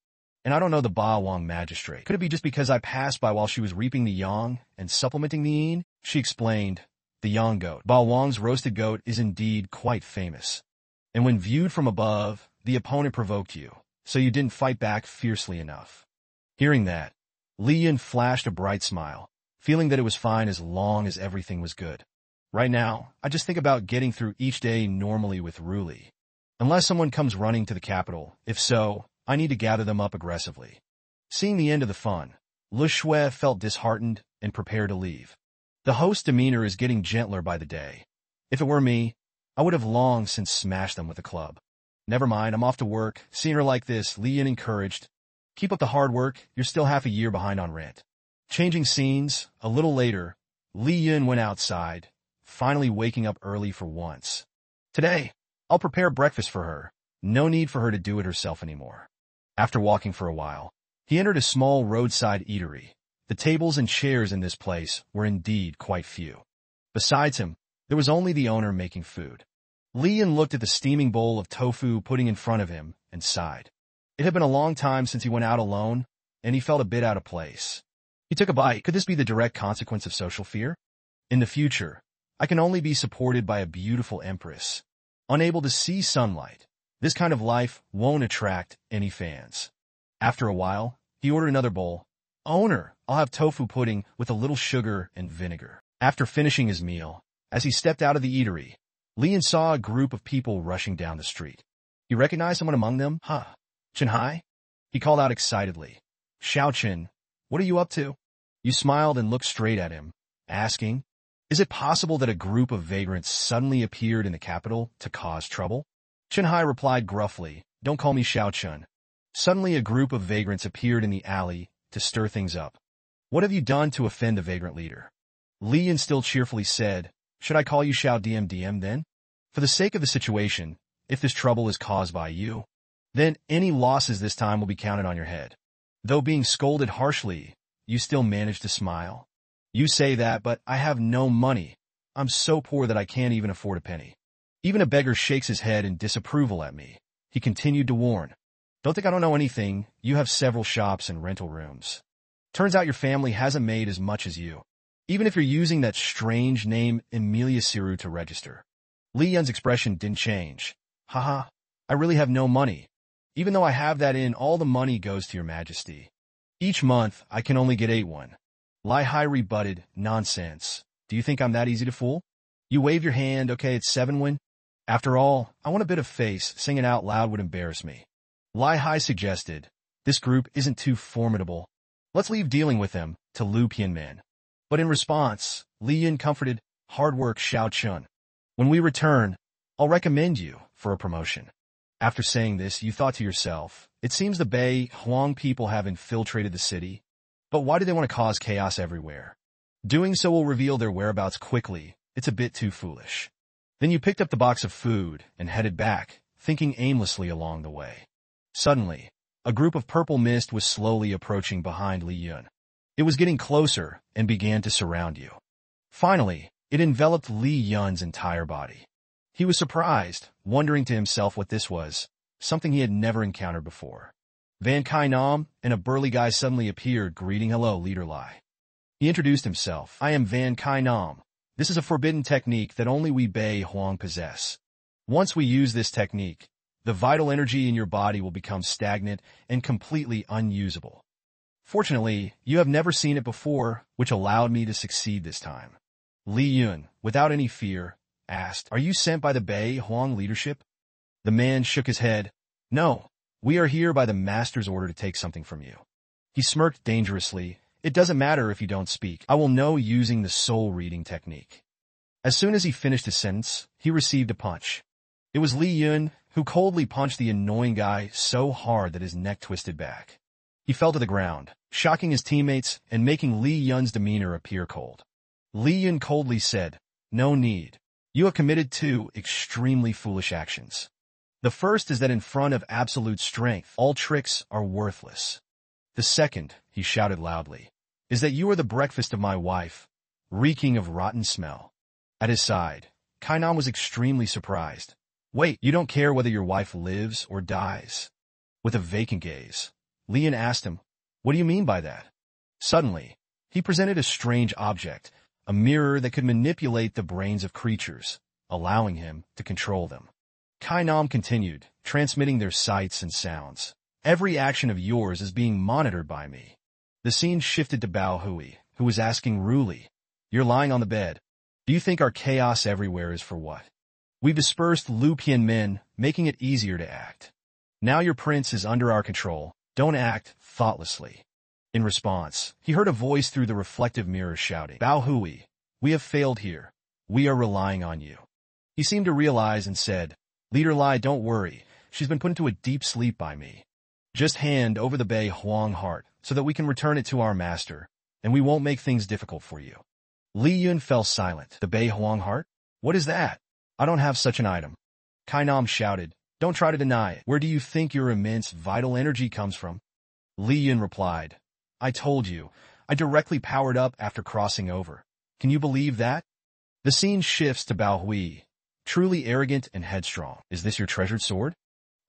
and I don't know the Ba Wang magistrate. Could it be just because I passed by while she was reaping the yang and supplementing the yin? She explained, the yang goat. Ba Wang's roasted goat is indeed quite famous. And when viewed from above, the opponent provoked you, so you didn't fight back fiercely enough. Hearing that, Li Yun flashed a bright smile, feeling that it was fine as long as everything was good. Right now, I just think about getting through each day normally with Ruli. Unless someone comes running to the capital, if so, I need to gather them up aggressively. Seeing the end of the fun, Lu Shui felt disheartened and prepared to leave. The host's demeanor is getting gentler by the day. If it were me, I would have long since smashed them with a club. Never mind, I'm off to work. Seeing her like this, Li Yun encouraged. Keep up the hard work, you're still half a year behind on rent. Changing scenes, a little later, Li Yun went outside, finally waking up early for once. Today, I'll prepare breakfast for her. No need for her to do it herself anymore. After walking for a while, he entered a small roadside eatery. The tables and chairs in this place were indeed quite few. Besides him, there was only the owner making food. Li Yun looked at the steaming bowl of tofu pudding in front of him and sighed. It had been a long time since he went out alone, and he felt a bit out of place. He took a bite. Could this be the direct consequence of social fear? In the future, I can only be supported by a beautiful empress. Unable to see sunlight, this kind of life won't attract any fans. After a while, he ordered another bowl. Owner, I'll have tofu pudding with a little sugar and vinegar. After finishing his meal, as he stepped out of the eatery, Li Yun saw a group of people rushing down the street. He recognized someone among them. Chen Hai? He called out excitedly. Xiao Chen, what are you up to? You smiled and looked straight at him, asking, Is it possible that a group of vagrants suddenly appeared in the capital to cause trouble? Chen Hai replied gruffly, Don't call me Xiao Chen. Suddenly a group of vagrants appeared in the alley to stir things up. What have you done to offend the vagrant leader? Li Yun still cheerfully said, Should I call you Xiao DM then? For the sake of the situation, if this trouble is caused by you, then any losses this time will be counted on your head. Though being scolded harshly, you still manage to smile. You say that, but I have no money. I'm so poor that I can't even afford a penny. Even a beggar shakes his head in disapproval at me. He continued to warn. Don't think I don't know anything. You have several shops and rental rooms. Turns out your family hasn't made as much as you, even if you're using that strange name Emilia Siru to register. Li Yun's expression didn't change. I really have no money. Even though I have that in, all the money goes to your majesty. Each month, I can only get 8 Lai Hai rebutted, Nonsense. Do you think I'm that easy to fool? You wave your hand, okay, it's 7 After all, I want a bit of face. Singing out loud would embarrass me. Lai Hai suggested, This group isn't too formidable. Let's leave dealing with them to Lu Pianmen. But in response, Li Yun comforted, Hard work, Xiao Chun. When we return, I'll recommend you for a promotion. After saying this, you thought to yourself, It seems the Bei Huang people have infiltrated the city. But why do they want to cause chaos everywhere? Doing so will reveal their whereabouts quickly. It's a bit too foolish. Then you picked up the box of food and headed back, thinking aimlessly along the way. Suddenly, a group of purple mist was slowly approaching behind Li Yun. It was getting closer and began to surround you. Finally, it enveloped Li Yun's entire body. He was surprised, wondering to himself what this was, something he had never encountered before. Van Kai Nam and a burly guy suddenly appeared, greeting, "Hello, Leader Lai." He introduced himself. "I am Van Kai Nam. This is a forbidden technique that only we Bei Huang possess. Once we use this technique, the vital energy in your body will become stagnant and completely unusable. Fortunately, you have never seen it before, which allowed me to succeed this time." Li Yun, without any fear, asked, "Are you sent by the Bei Huang leadership?" The man shook his head. "No, we are here by the master's order to take something from you." He smirked dangerously. "It doesn't matter if you don't speak. I will know using the soul-reading technique." As soon as he finished his sentence, he received a punch. It was Li Yun, who coldly punched the annoying guy so hard that his neck twisted back. He fell to the ground, shocking his teammates and making Li Yun's demeanor appear cold. Li Yun coldly said, "No need. You have committed two extremely foolish actions. The first is that in front of absolute strength, all tricks are worthless. The second," he shouted loudly, "is that you are the breakfast of my wife, reeking of rotten smell." At his side, Kainan was extremely surprised. "Wait, you don't care whether your wife lives or dies?" With a vacant gaze, Li Yun asked him, "What do you mean by that?" Suddenly, he presented a strange object, a mirror that could manipulate the brains of creatures, allowing him to control them. Kainan continued, transmitting their sights and sounds. "Every action of yours is being monitored by me." The scene shifted to Bao Hui, who was asking Ruli, "You're lying on the bed. Do you think our chaos everywhere is for what? We've dispersed Lu Pianmin, making it easier to act. Now your prince is under our control. Don't act thoughtlessly." In response, he heard a voice through the reflective mirror shouting, "Bao Hui, we have failed here. We are relying on you." He seemed to realize and said, "Leader Lai, don't worry. She's been put into a deep sleep by me. Just hand over the Bei Huang heart so that we can return it to our master, and we won't make things difficult for you." Li Yun fell silent. "The Bei Huang heart? What is that? I don't have such an item." Kainan shouted, "Don't try to deny it. Where do you think your immense vital energy comes from?" Li Yun replied, "I told you, I directly powered up after crossing over. Can you believe that?" The scene shifts to Bao Hui, truly arrogant and headstrong. "Is this your treasured sword?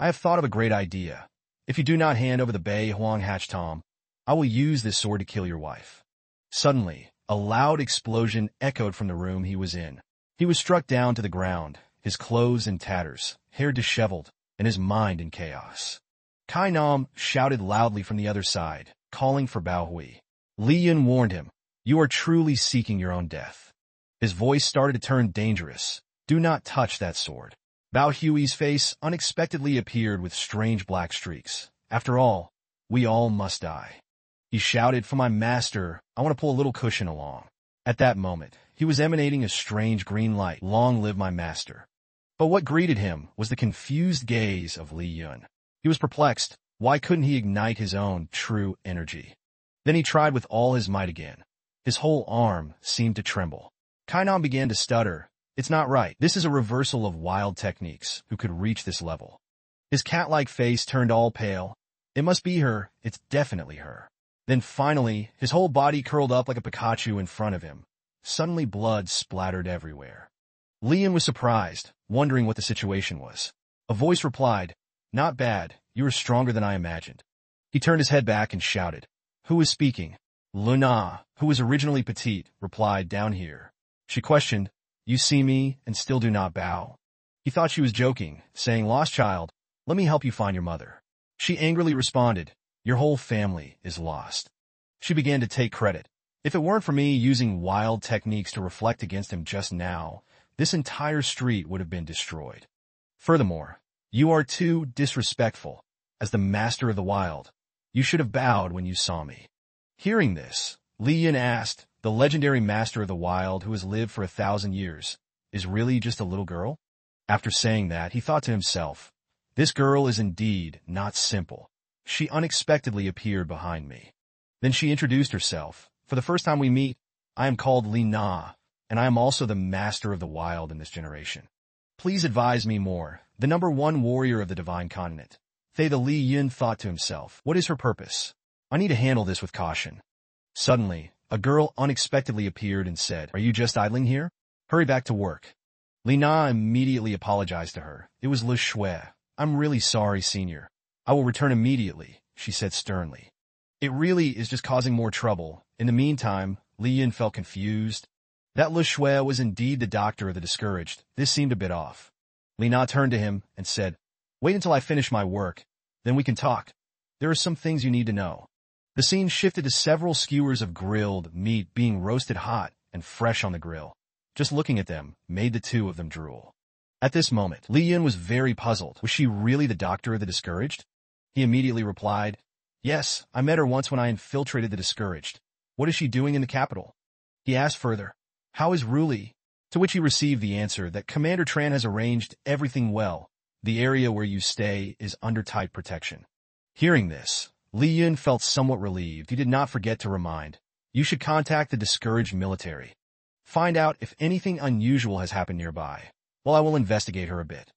I have thought of a great idea. If you do not hand over the Bei Huang Hatch Tom, I will use this sword to kill your wife." Suddenly, a loud explosion echoed from the room he was in. He was struck down to the ground, his clothes in tatters, hair disheveled, and his mind in chaos. Kainan shouted loudly from the other side, calling for Bao Hui. Li Yun warned him, "You are truly seeking your own death." His voice started to turn dangerous. "Do not touch that sword." Bao Hui's face unexpectedly appeared with strange black streaks. "After all, we all must die." He shouted, "For my master, I want to pull a little cushion along." At that moment, he was emanating a strange green light. "Long live my master." But what greeted him was the confused gaze of Li Yun. He was perplexed. Why couldn't he ignite his own true energy? Then he tried with all his might again. His whole arm seemed to tremble. Kainan began to stutter. "It's not right. This is a reversal of wild techniques. Who could reach this level?" His cat-like face turned all pale. "It must be her. It's definitely her." Then finally, his whole body curled up like a Pikachu in front of him. Suddenly blood splattered everywhere. Li Yun was surprised, wondering what the situation was. A voice replied, "Not bad. You are stronger than I imagined." He turned his head back and shouted, "Who is speaking?" Luna, who was originally petite, replied, "Down here." She questioned, "You see me and still do not bow?" He thought she was joking, saying, "Lost child, let me help you find your mother." She angrily responded, "Your whole family is lost." She began to take credit. "If it weren't for me using wild techniques to reflect against him just now, this entire street would have been destroyed. Furthermore, you are too disrespectful. As the master of the wild, you should have bowed when you saw me." Hearing this, Li Yun asked, "The legendary master of the wild who has lived for 1,000 years is really just a little girl?" After saying that, he thought to himself, "This girl is indeed not simple. She unexpectedly appeared behind me." Then she introduced herself. "For the first time we meet, I am called Li Na, and I am also the master of the wild in this generation." Please advise me more. The number one warrior of the divine continent. The Li Yun thought to himself, what is her purpose? I need to handle this with caution. Suddenly, a girl unexpectedly appeared and said, are you just idling here? Hurry back to work. Li Na immediately apologized to her. It was Le Shui. I'm really sorry, senior. I will return immediately, she said sternly. It really is just causing more trouble. In the meantime, Li Yun felt confused. That Le Shui was indeed the doctor of the discouraged. This seemed a bit off. Li Na turned to him and said, wait until I finish my work, then we can talk. There are some things you need to know. The scene shifted to several skewers of grilled meat being roasted hot and fresh on the grill. Just looking at them made the two of them drool. At this moment, Li Yun was very puzzled. Was she really the doctor of the discouraged? He immediately replied, yes, I met her once when I infiltrated the discouraged. What is she doing in the capital? He asked further, how is Ruli? To which he received the answer that Commander Tran has arranged everything well. The area where you stay is under tight protection. Hearing this, Li Yun felt somewhat relieved. He did not forget to remind, you should contact the discouraged military. Find out if anything unusual has happened nearby. Well, I will investigate her a bit.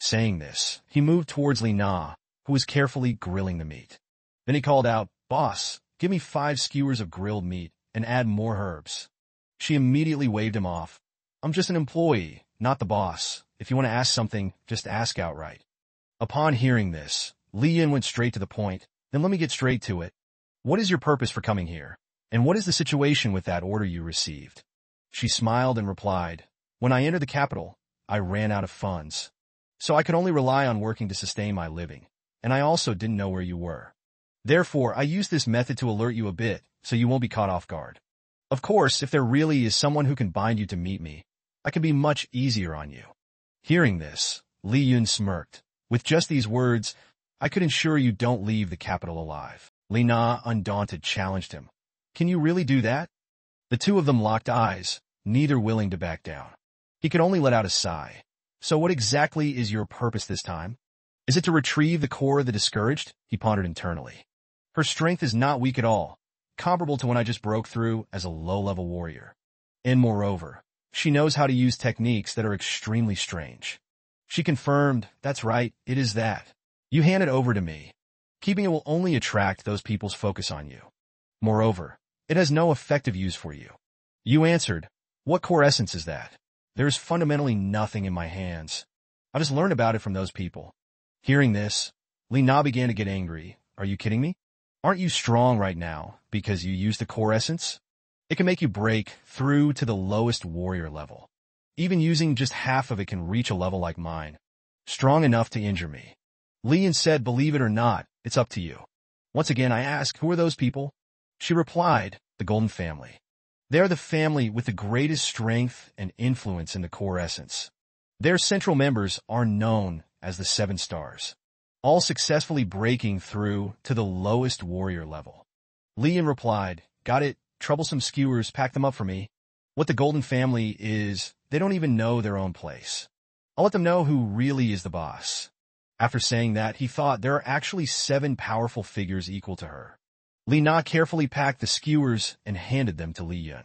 Saying this, he moved towards Li Na, who was carefully grilling the meat. Then he called out, boss, give me 5 skewers of grilled meat and add more herbs. She immediately waved him off. I'm just an employee, not the boss. If you want to ask something, just ask outright. Upon hearing this, Li Yun went straight to the point. Then let me get straight to it. What is your purpose for coming here? And what is the situation with that order you received? She smiled and replied, when I entered the capital, I ran out of funds. So I could only rely on working to sustain my living. And I also didn't know where you were. Therefore, I used this method to alert you a bit, so you won't be caught off guard. Of course, if there really is someone who can bind you to meet me, I can be much easier on you. Hearing this, Li Yun smirked. With just these words, I could ensure you don't leave the capital alive. Li Na, undaunted, challenged him. Can you really do that? The two of them locked eyes, neither willing to back down. He could only let out a sigh. So what exactly is your purpose this time? Is it to retrieve the core of the discouraged? He pondered internally. Her strength is not weak at all, comparable to when I just broke through as a low-level warrior. And moreover, she knows how to use techniques that are extremely strange. She confirmed, that's right, it is that. You hand it over to me. Keeping it will only attract those people's focus on you. Moreover, it has no effective use for you. You answered, what core essence is that? There is fundamentally nothing in my hands. I just learned about it from those people. Hearing this, Li Na began to get angry. Are you kidding me? Aren't you strong right now because you used the core essence? It can make you break through to the lowest warrior level. Even using just half of it can reach a level like mine. Strong enough to injure me. Li Yun said, believe it or not, it's up to you. Once again, I asked, who are those people? She replied, the Golden Family. They are the family with the greatest strength and influence in the core essence. Their central members are known as the 7 stars, all successfully breaking through to the lowest warrior level. Li Yun replied, got it, troublesome skewers, pack them up for me. What the Golden Family is, they don't even know their own place. I'll let them know who really is the boss. After saying that, he thought there are actually 7 powerful figures equal to her. Li Na carefully packed the skewers and handed them to Li Yun.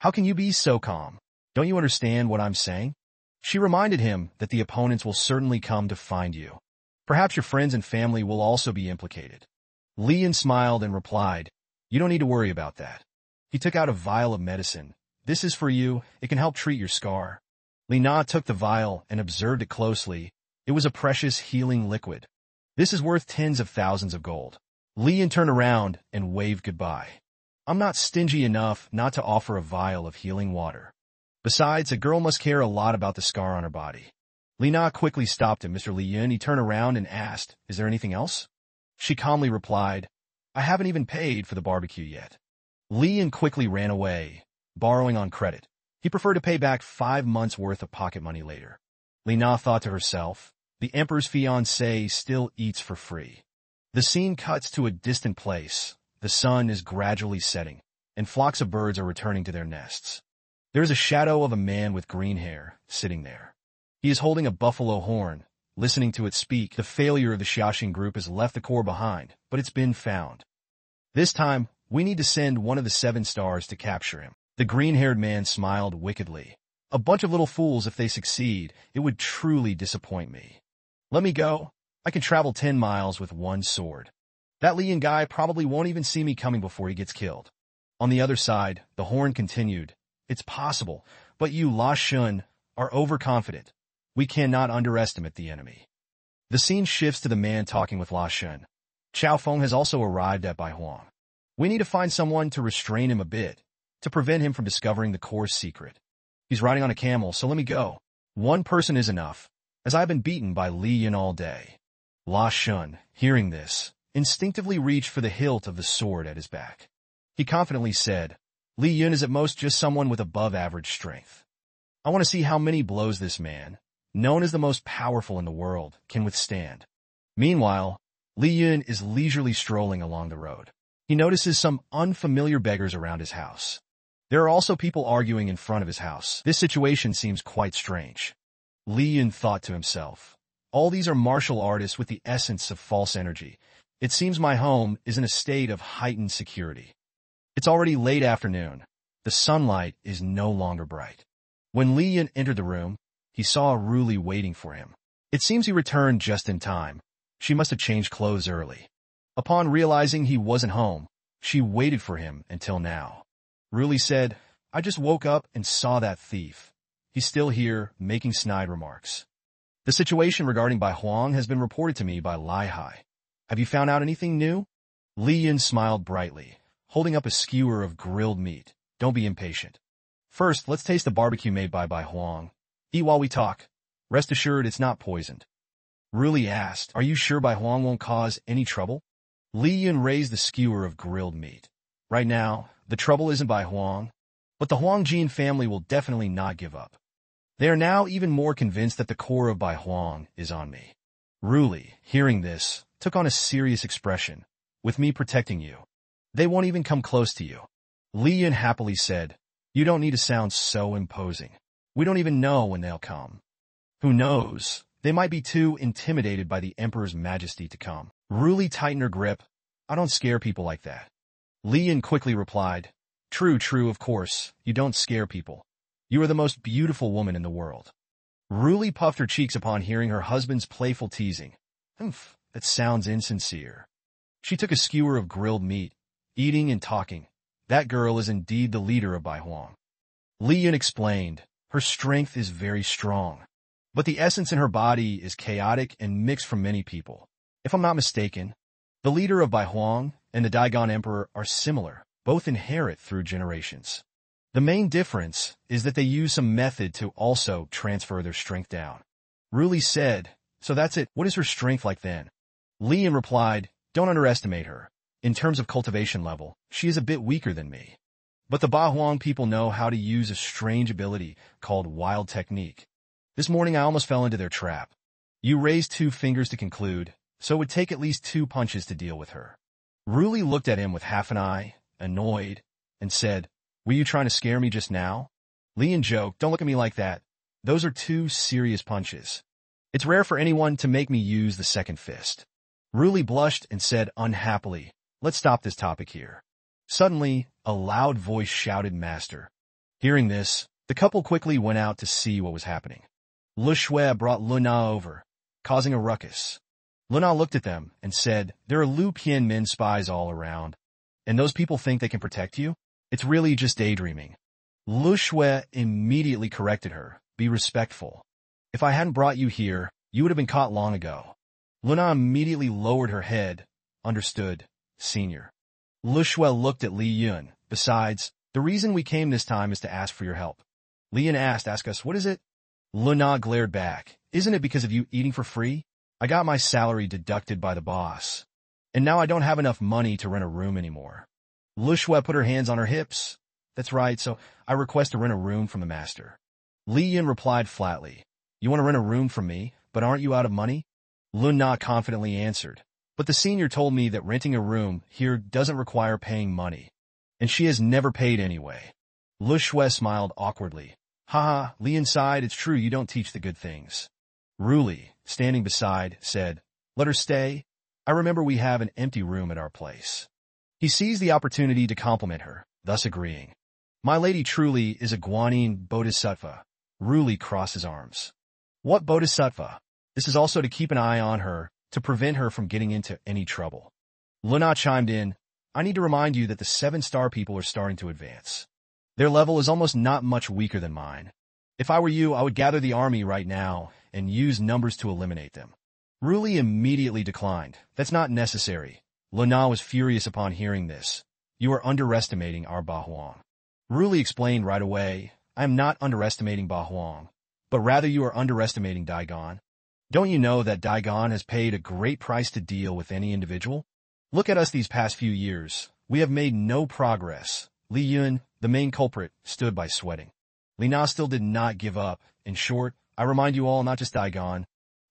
How can you be so calm? Don't you understand what I'm saying? She reminded him that the opponents will certainly come to find you. Perhaps your friends and family will also be implicated. Li Yun smiled and replied, you don't need to worry about that. He took out a vial of medicine. This is for you. It can help treat your scar. Li Na took the vial and observed it closely. It was a precious healing liquid. This is worth tens of thousands of gold. Li Yun turned around and waved goodbye. I'm not stingy enough not to offer a vial of healing water. Besides, a girl must care a lot about the scar on her body. Li Na quickly stopped him. Mr. Li Yun, he turned around and asked, is there anything else? She calmly replied, I haven't even paid for the barbecue yet. Li Yun quickly ran away, borrowing on credit. He preferred to pay back 5 months' worth of pocket money later. Li Na thought to herself, the emperor's fiancée still eats for free. The scene cuts to a distant place. The sun is gradually setting, and flocks of birds are returning to their nests. There is a shadow of a man with green hair sitting there. He is holding a buffalo horn, listening to it speak. The failure of the Xiaoxing group has left the core behind, but it's been found. This time, we need to send one of the 7 stars to capture him. The green-haired man smiled wickedly. A bunch of little fools if they succeed. It would truly disappoint me. Let me go. I can travel 10 miles with one sword. That Lian guy probably won't even see me coming before he gets killed. On the other side, the horn continued. It's possible, but you, La Shun, are overconfident. We cannot underestimate the enemy. The scene shifts to the man talking with La Shun. Chao Feng has also arrived at Bai Huang. We need to find someone to restrain him a bit, to prevent him from discovering the core's secret. He's riding on a camel, so let me go. One person is enough, as I've been beaten by Li Yin all day. La Shun, hearing this, instinctively reached for the hilt of the sword at his back. He confidently said, Li Yun is at most just someone with above-average strength. I want to see how many blows this man, known as the most powerful in the world, can withstand. Meanwhile, Li Yun is leisurely strolling along the road. He notices some unfamiliar beggars around his house. There are also people arguing in front of his house. This situation seems quite strange. Li Yun thought to himself, all these are martial artists with the essence of false energy. It seems my home is in a state of heightened security. It's already late afternoon. The sunlight is no longer bright. When Li Yun entered the room, he saw Ruli waiting for him. It seems he returned just in time. She must have changed clothes early. Upon realizing he wasn't home, she waited for him until now. Ruli said, I just woke up and saw that thief. He's still here, making snide remarks. The situation regarding Bai Huang has been reported to me by Lai Hai. Have you found out anything new? Li Yun smiled brightly, holding up a skewer of grilled meat. Don't be impatient. First, let's taste the barbecue made by Bai Huang. Eat while we talk. Rest assured it's not poisoned. Ruli asked, are you sure Bai Huang won't cause any trouble? Li Yun raised the skewer of grilled meat. Right now, the trouble isn't Bai Huang, but the Huangjin family will definitely not give up. They are now even more convinced that the core of Bai Huang is on me. Ruli, hearing this, took on a serious expression. With me protecting you, they won't even come close to you. Li Yun happily said, you don't need to sound so imposing. We don't even know when they'll come. Who knows? They might be too intimidated by the Emperor's majesty to come. Ruli tightened her grip. I don't scare people like that. Li Yun quickly replied, true, of course, you don't scare people. You are the most beautiful woman in the world. Ruli puffed her cheeks upon hearing her husband's playful teasing. That sounds insincere. She took a skewer of grilled meat, eating and talking. That girl is indeed the leader of Bai Huang. Li Yun explained, her strength is very strong, but the essence in her body is chaotic and mixed from many people. If I'm not mistaken, the leader of Bai Huang and the Daigon Emperor are similar, both inherit through generations. The main difference is that they use some method to also transfer their strength down. Ruli said, so that's it. What is her strength like then? Li Yun replied, don't underestimate her. In terms of cultivation level, she is a bit weaker than me. But the Bai Huang people know how to use a strange ability called wild technique. This morning I almost fell into their trap. You raised 2 fingers to conclude, so it would take at least 2 punches to deal with her. Ruli looked at him with half an eye, annoyed, and said, were you trying to scare me just now? Li Yun joked, don't look at me like that. Those are 2 serious punches. It's rare for anyone to make me use the second fist. Ruli blushed and said unhappily, let's stop this topic here. Suddenly, a loud voice shouted, Master. Hearing this, the couple quickly went out to see what was happening. Le Shui brought Lu Na over, causing a ruckus. Lu Na looked at them and said, there are Lu Pianmin spies all around, and those people think they can protect you? It's really just daydreaming. Lu Shui immediately corrected her, be respectful. If I hadn't brought you here, you would have been caught long ago. Lu Na immediately lowered her head. Understood, senior. Lu Shui looked at Li Yun. Besides, the reason we came this time is to ask for your help. Li Yun asked us, what is it? Lu Na glared back. Isn't it because of you eating for free? I got my salary deducted by the boss. And now I don't have enough money to rent a room anymore. Lu Shui put her hands on her hips. That's right, so I request to rent a room from the master. Li Yun replied flatly. You want to rent a room from me, but aren't you out of money? Lu Na confidently answered. But the senior told me that renting a room here doesn't require paying money. And she has never paid anyway. Lu Shui smiled awkwardly. Haha, Li Yun sighed, it's true you don't teach the good things. Ruli, standing beside, said, let her stay. I remember we have an empty room at our place. He seized the opportunity to compliment her, thus agreeing. My lady truly is a Guanyin bodhisattva. Ruli crossed his arms. What bodhisattva? This is also to keep an eye on her, to prevent her from getting into any trouble. Luna chimed in, I need to remind you that the 7-star people are starting to advance. Their level is almost not much weaker than mine. If I were you, I would gather the army right now and use numbers to eliminate them. Ruli immediately declined. That's not necessary. Luna was furious upon hearing this. You are underestimating our Ba Huang. Ruli explained right away, I am not underestimating Ba Huang, but rather you are underestimating Daigon. Don't you know that Daigon has paid a great price to deal with any individual? Look at us these past few years. We have made no progress. Li Yun, the main culprit, stood by sweating. Li Na still did not give up. In short, I remind you all, not just Daigon.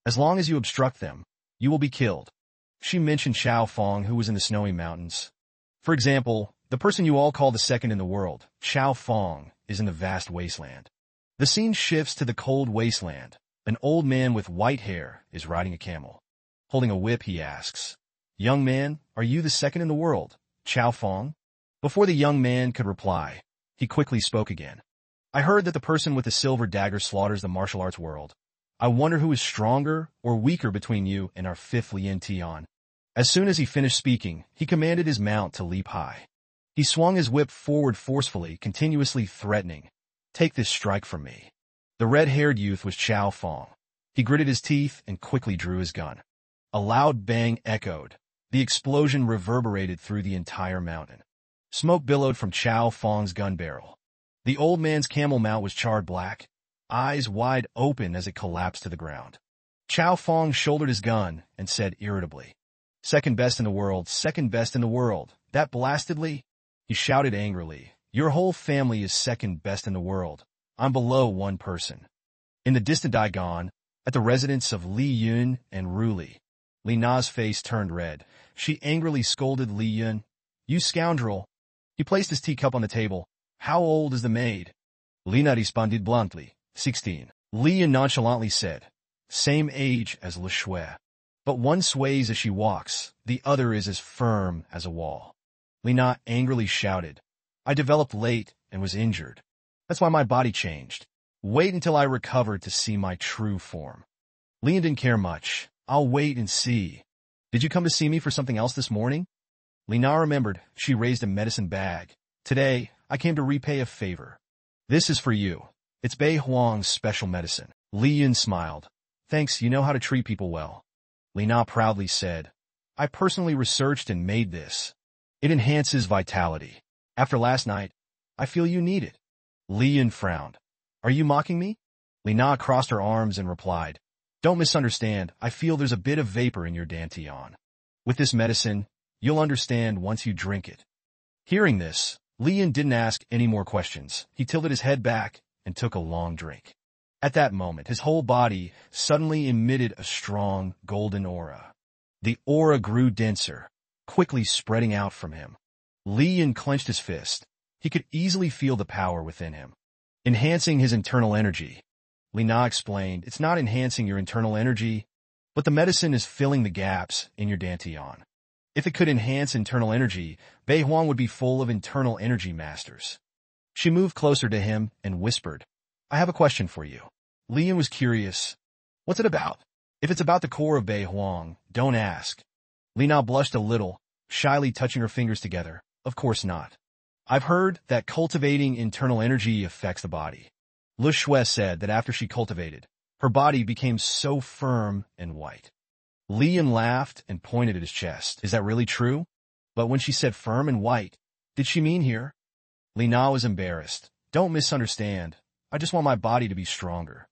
As long as you obstruct them, you will be killed. She mentioned Xiao Fong, who was in the snowy mountains. For example, the person you all call the second in the world, Xiao Fong, is in the vast wasteland. The scene shifts to the cold wasteland. An old man with white hair is riding a camel. Holding a whip, he asks, Young man, are you the second in the world, Xiao Fong? Before the young man could reply, he quickly spoke again. I heard that the person with the silver dagger slaughters the martial arts world. I wonder who is stronger or weaker between you and our fifth Lien Tian. As soon as he finished speaking, he commanded his mount to leap high. He swung his whip forward forcefully, continuously threatening, Take this strike from me. The red-haired youth was Xiao Fong. He gritted his teeth and quickly drew his gun. A loud bang echoed. The explosion reverberated through the entire mountain. Smoke billowed from Xiao Fong's gun barrel. The old man's camel mount was charred black, eyes wide open as it collapsed to the ground. Xiao Fong shouldered his gun and said irritably, Second best in the world, second best in the world. That blastedly? He shouted angrily, Your whole family is second best in the world. I'm below one person. In the distant Daigon, at the residence of Li Yun and Ruli, Li Na's face turned red. She angrily scolded Li Yun. You scoundrel. He placed his teacup on the table. How old is the maid? Li Na responded bluntly. 16. Li Yun nonchalantly said, Same age as Le Shui. But one sways as she walks, the other is as firm as a wall. Li Na angrily shouted, I developed late and was injured. That's why my body changed. Wait until I recover to see my true form. Li Yun didn't care much. I'll wait and see. Did you come to see me for something else this morning? Li Na remembered. She raised a medicine bag. Today, I came to repay a favor. This is for you. It's Bei Huang's special medicine. Li Yun smiled. Thanks, you know how to treat people well. Li Na proudly said, I personally researched and made this. It enhances vitality. After last night, I feel you need it. Li Yun frowned. Are you mocking me? Li Na crossed her arms and replied, Don't misunderstand. I feel there's a bit of vapor in your dantian. With this medicine, you'll understand once you drink it. Hearing this, Li Yun didn't ask any more questions. He tilted his head back and took a long drink. At that moment, his whole body suddenly emitted a strong golden aura. The aura grew denser, quickly spreading out from him. Li Yun clenched his fist. He could easily feel the power within him, enhancing his internal energy. Li Na explained, It's not enhancing your internal energy, but the medicine is filling the gaps in your dantian. If it could enhance internal energy, Bei Huang would be full of internal energy masters. She moved closer to him and whispered, I have a question for you. Li Yun was curious. What's it about? If it's about the core of Bei Huang, don't ask. Li Na blushed a little, shyly touching her fingers together. Of course not. I've heard that cultivating internal energy affects the body. Le Shui said that after she cultivated, her body became so firm and white. Li Yun laughed and pointed at his chest. Is that really true? But when she said firm and white, did she mean here? Li Na was embarrassed. Don't misunderstand. I just want my body to be stronger.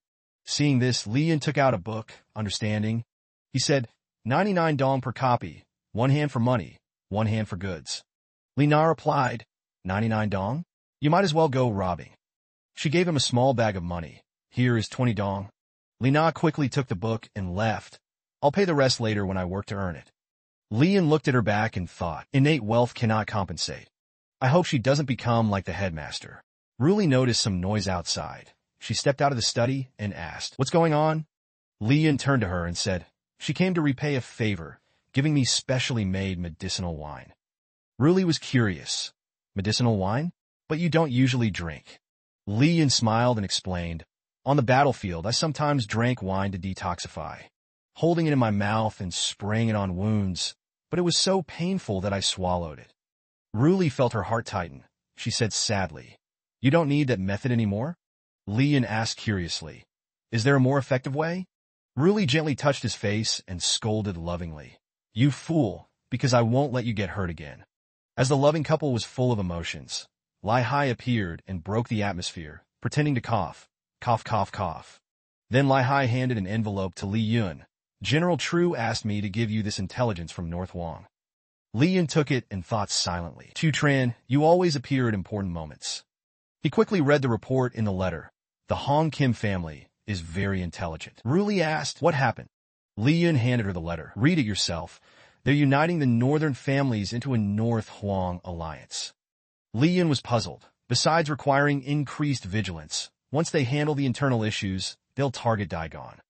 Seeing this, Li Yun took out a book, Understanding. He said, 99 dong per copy, one hand for money, one hand for goods. Li Na replied, 99 dong? You might as well go robbing. She gave him a small bag of money. Here is 20 dong. Li Na quickly took the book and left. I'll pay the rest later when I work to earn it. Li Yun looked at her back and thought, innate wealth cannot compensate. I hope she doesn't become like the headmaster. Ruli noticed some noise outside. She stepped out of the study and asked, What's going on? Li Yun turned to her and said, She came to repay a favor, giving me specially made medicinal wine. Ruli was curious. Medicinal wine? But you don't usually drink. Li Yun smiled and explained, On the battlefield, I sometimes drank wine to detoxify, holding it in my mouth and spraying it on wounds, but it was so painful that I swallowed it. Ruli felt her heart tighten. She said sadly, "You don't need that method anymore?" Lian asked curiously, "Is there a more effective way?" Ruli gently touched his face and scolded lovingly, "You fool, because I won't let you get hurt again." As the loving couple was full of emotions, Lai Hai appeared and broke the atmosphere, pretending to cough. Cough, cough, cough. Then Lai Hai handed an envelope to Li Yun. "General Tru asked me to give you this intelligence from North Wang." Li Yun took it and thought silently. "Tu Tran, you always appear at important moments." He quickly read the report in the letter. "The Hong Kim family is very intelligent." Ruli asked, "What happened?" Li Yun handed her the letter. "Read it yourself. They're uniting the northern families into a North Huang alliance." Li Yun was puzzled. Besides requiring increased vigilance, once they handle the internal issues, they'll target Daigon.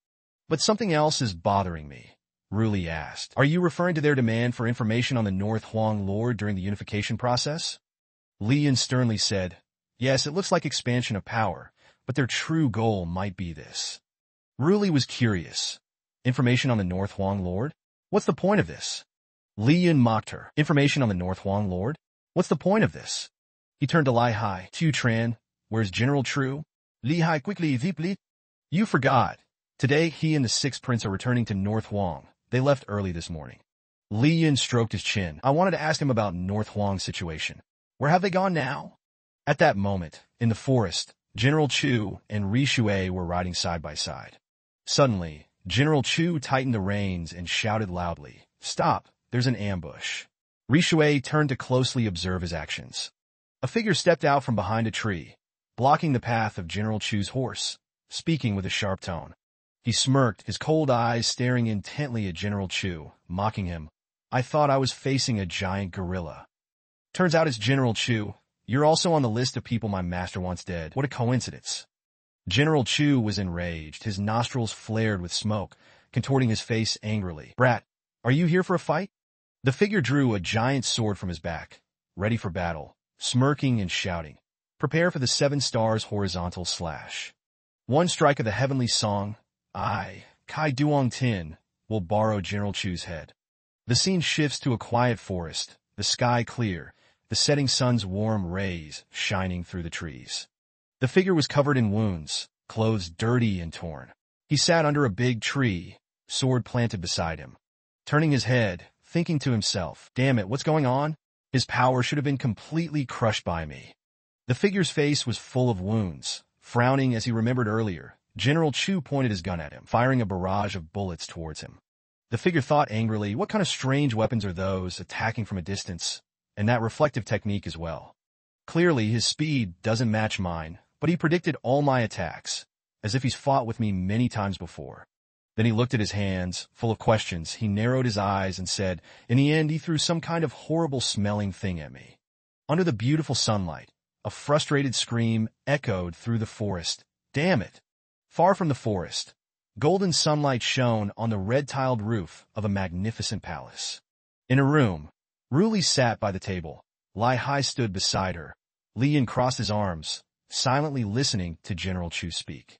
"But something else is bothering me," Ruli asked. "Are you referring to their demand for information on the North Huang Lord during the unification process?" Li Yun sternly said, "Yes, it looks like expansion of power, but their true goal might be this." Ruli was curious. "Information on the North Huang Lord? What's the point of this?" Li Yun mocked her. "Information on the North Huang Lord? What's the point of this?" He turned to Lai Hai. "Tu Tran, where's General Tru?" Li Hai quickly deeply. "You forgot. Today he and the sixth prince are returning to North Huang. They left early this morning." Li Yun stroked his chin. "I wanted to ask him about North Huang's situation. Where have they gone now?" At that moment, in the forest, General Chu and Ri Shui were riding side by side. Suddenly, General Chu tightened the reins and shouted loudly, "Stop, there's an ambush." Ri Shui turned to closely observe his actions. A figure stepped out from behind a tree, blocking the path of General Chu's horse, speaking with a sharp tone. He smirked, his cold eyes staring intently at General Chu, mocking him. "I thought I was facing a giant gorilla. Turns out it's General Chu. You're also on the list of people my master wants dead. What a coincidence." General Chu was enraged, his nostrils flared with smoke, contorting his face angrily. "Brat, are you here for a fight?" The figure drew a giant sword from his back, ready for battle, smirking and shouting. "Prepare for the 7 stars horizontal slash. One strike of the heavenly song, I, Kai Duong Tin, will borrow General Chu's head." The scene shifts to a quiet forest, the sky clear, the setting sun's warm rays shining through the trees. The figure was covered in wounds, clothes dirty and torn. He sat under a big tree, sword planted beside him. Turning his head, thinking to himself, "Damn it, what's going on? His power should have been completely crushed by me." The figure's face was full of wounds. Frowning as he remembered earlier, General Chu pointed his gun at him, firing a barrage of bullets towards him. The figure thought angrily, what kind of strange weapons are those, attacking from a distance, and that reflective technique as well. Clearly, his speed doesn't match mine, but he predicted all my attacks, as if he's fought with me many times before. Then he looked at his hands, full of questions. He narrowed his eyes and said, in the end, he threw some kind of horrible-smelling thing at me. Under the beautiful sunlight, a frustrated scream echoed through the forest. "Damn it!" Far from the forest, golden sunlight shone on the red-tiled roof of a magnificent palace. In a room, Ruli sat by the table. Lai Hai stood beside her. Li Yin crossed his arms, silently listening to General Chu speak.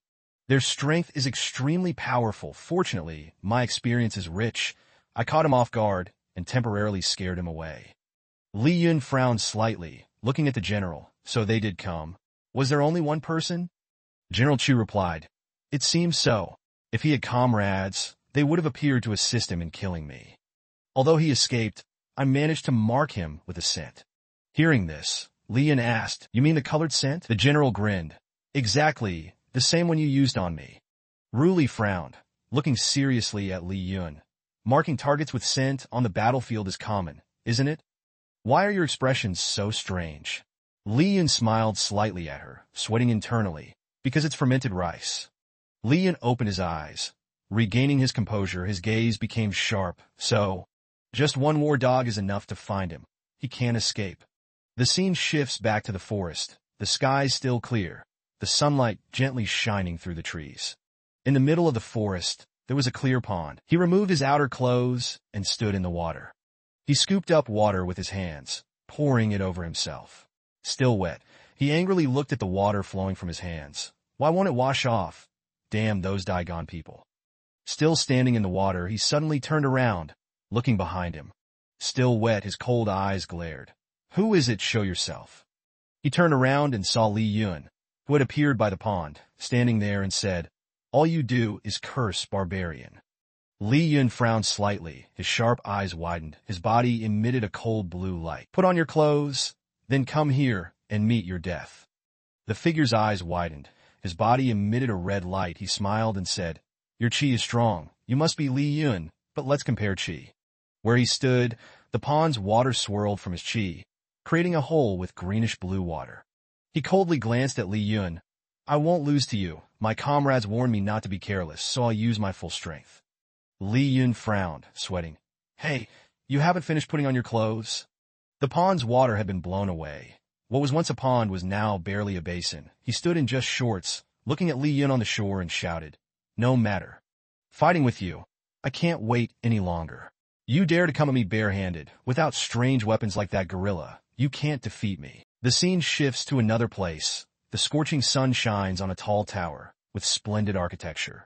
"Their strength is extremely powerful. Fortunately, my experience is rich. I caught him off guard and temporarily scared him away." Li Yun frowned slightly, looking at the general. "So they did come. Was there only one person?" General Chu replied, "It seems so. If he had comrades, they would have appeared to assist him in killing me. Although he escaped, I managed to mark him with a scent." Hearing this, Li Yin asked, "You mean the colored scent?" The general grinned. "Exactly, the same one you used on me." Ruli frowned, looking seriously at Li Yun. "Marking targets with scent on the battlefield is common, isn't it? Why are your expressions so strange?" Li Yun smiled slightly at her, sweating internally. "Because it's fermented rice." Li Yun opened his eyes. Regaining his composure, his gaze became sharp. "So, just one war dog is enough to find him. He can't escape." The scene shifts back to the forest, the sky still clear, the sunlight gently shining through the trees. In the middle of the forest, there was a clear pond. He removed his outer clothes and stood in the water. He scooped up water with his hands, pouring it over himself. Still wet, he angrily looked at the water flowing from his hands. Why won't it wash off? Damn those Daigon people. Still standing in the water, he suddenly turned around, looking behind him. Still wet, his cold eyes glared. Who is it? Show yourself. He turned around and saw Li Yun, who had appeared by the pond, standing there and said, All you do is curse, barbarian. Li Yun frowned slightly, his sharp eyes widened, his body emitted a cold blue light. Put on your clothes, then come here and meet your death. The figure's eyes widened, his body emitted a red light. He smiled and said, Your chi is strong, you must be Li Yun, but let's compare chi. Where he stood, the pond's water swirled from his chi, creating a hole with greenish-blue water. He coldly glanced at Li Yun. I won't lose to you. My comrades warned me not to be careless, so I'll use my full strength. Li Yun frowned, sweating. Hey, you haven't finished putting on your clothes? The pond's water had been blown away. What was once a pond was now barely a basin. He stood in just shorts, looking at Li Yun on the shore and shouted, No matter. Fighting with you. I can't wait any longer. You dare to come at me barehanded, without strange weapons like that gorilla. You can't defeat me. The scene shifts to another place. The scorching sun shines on a tall tower, with splendid architecture.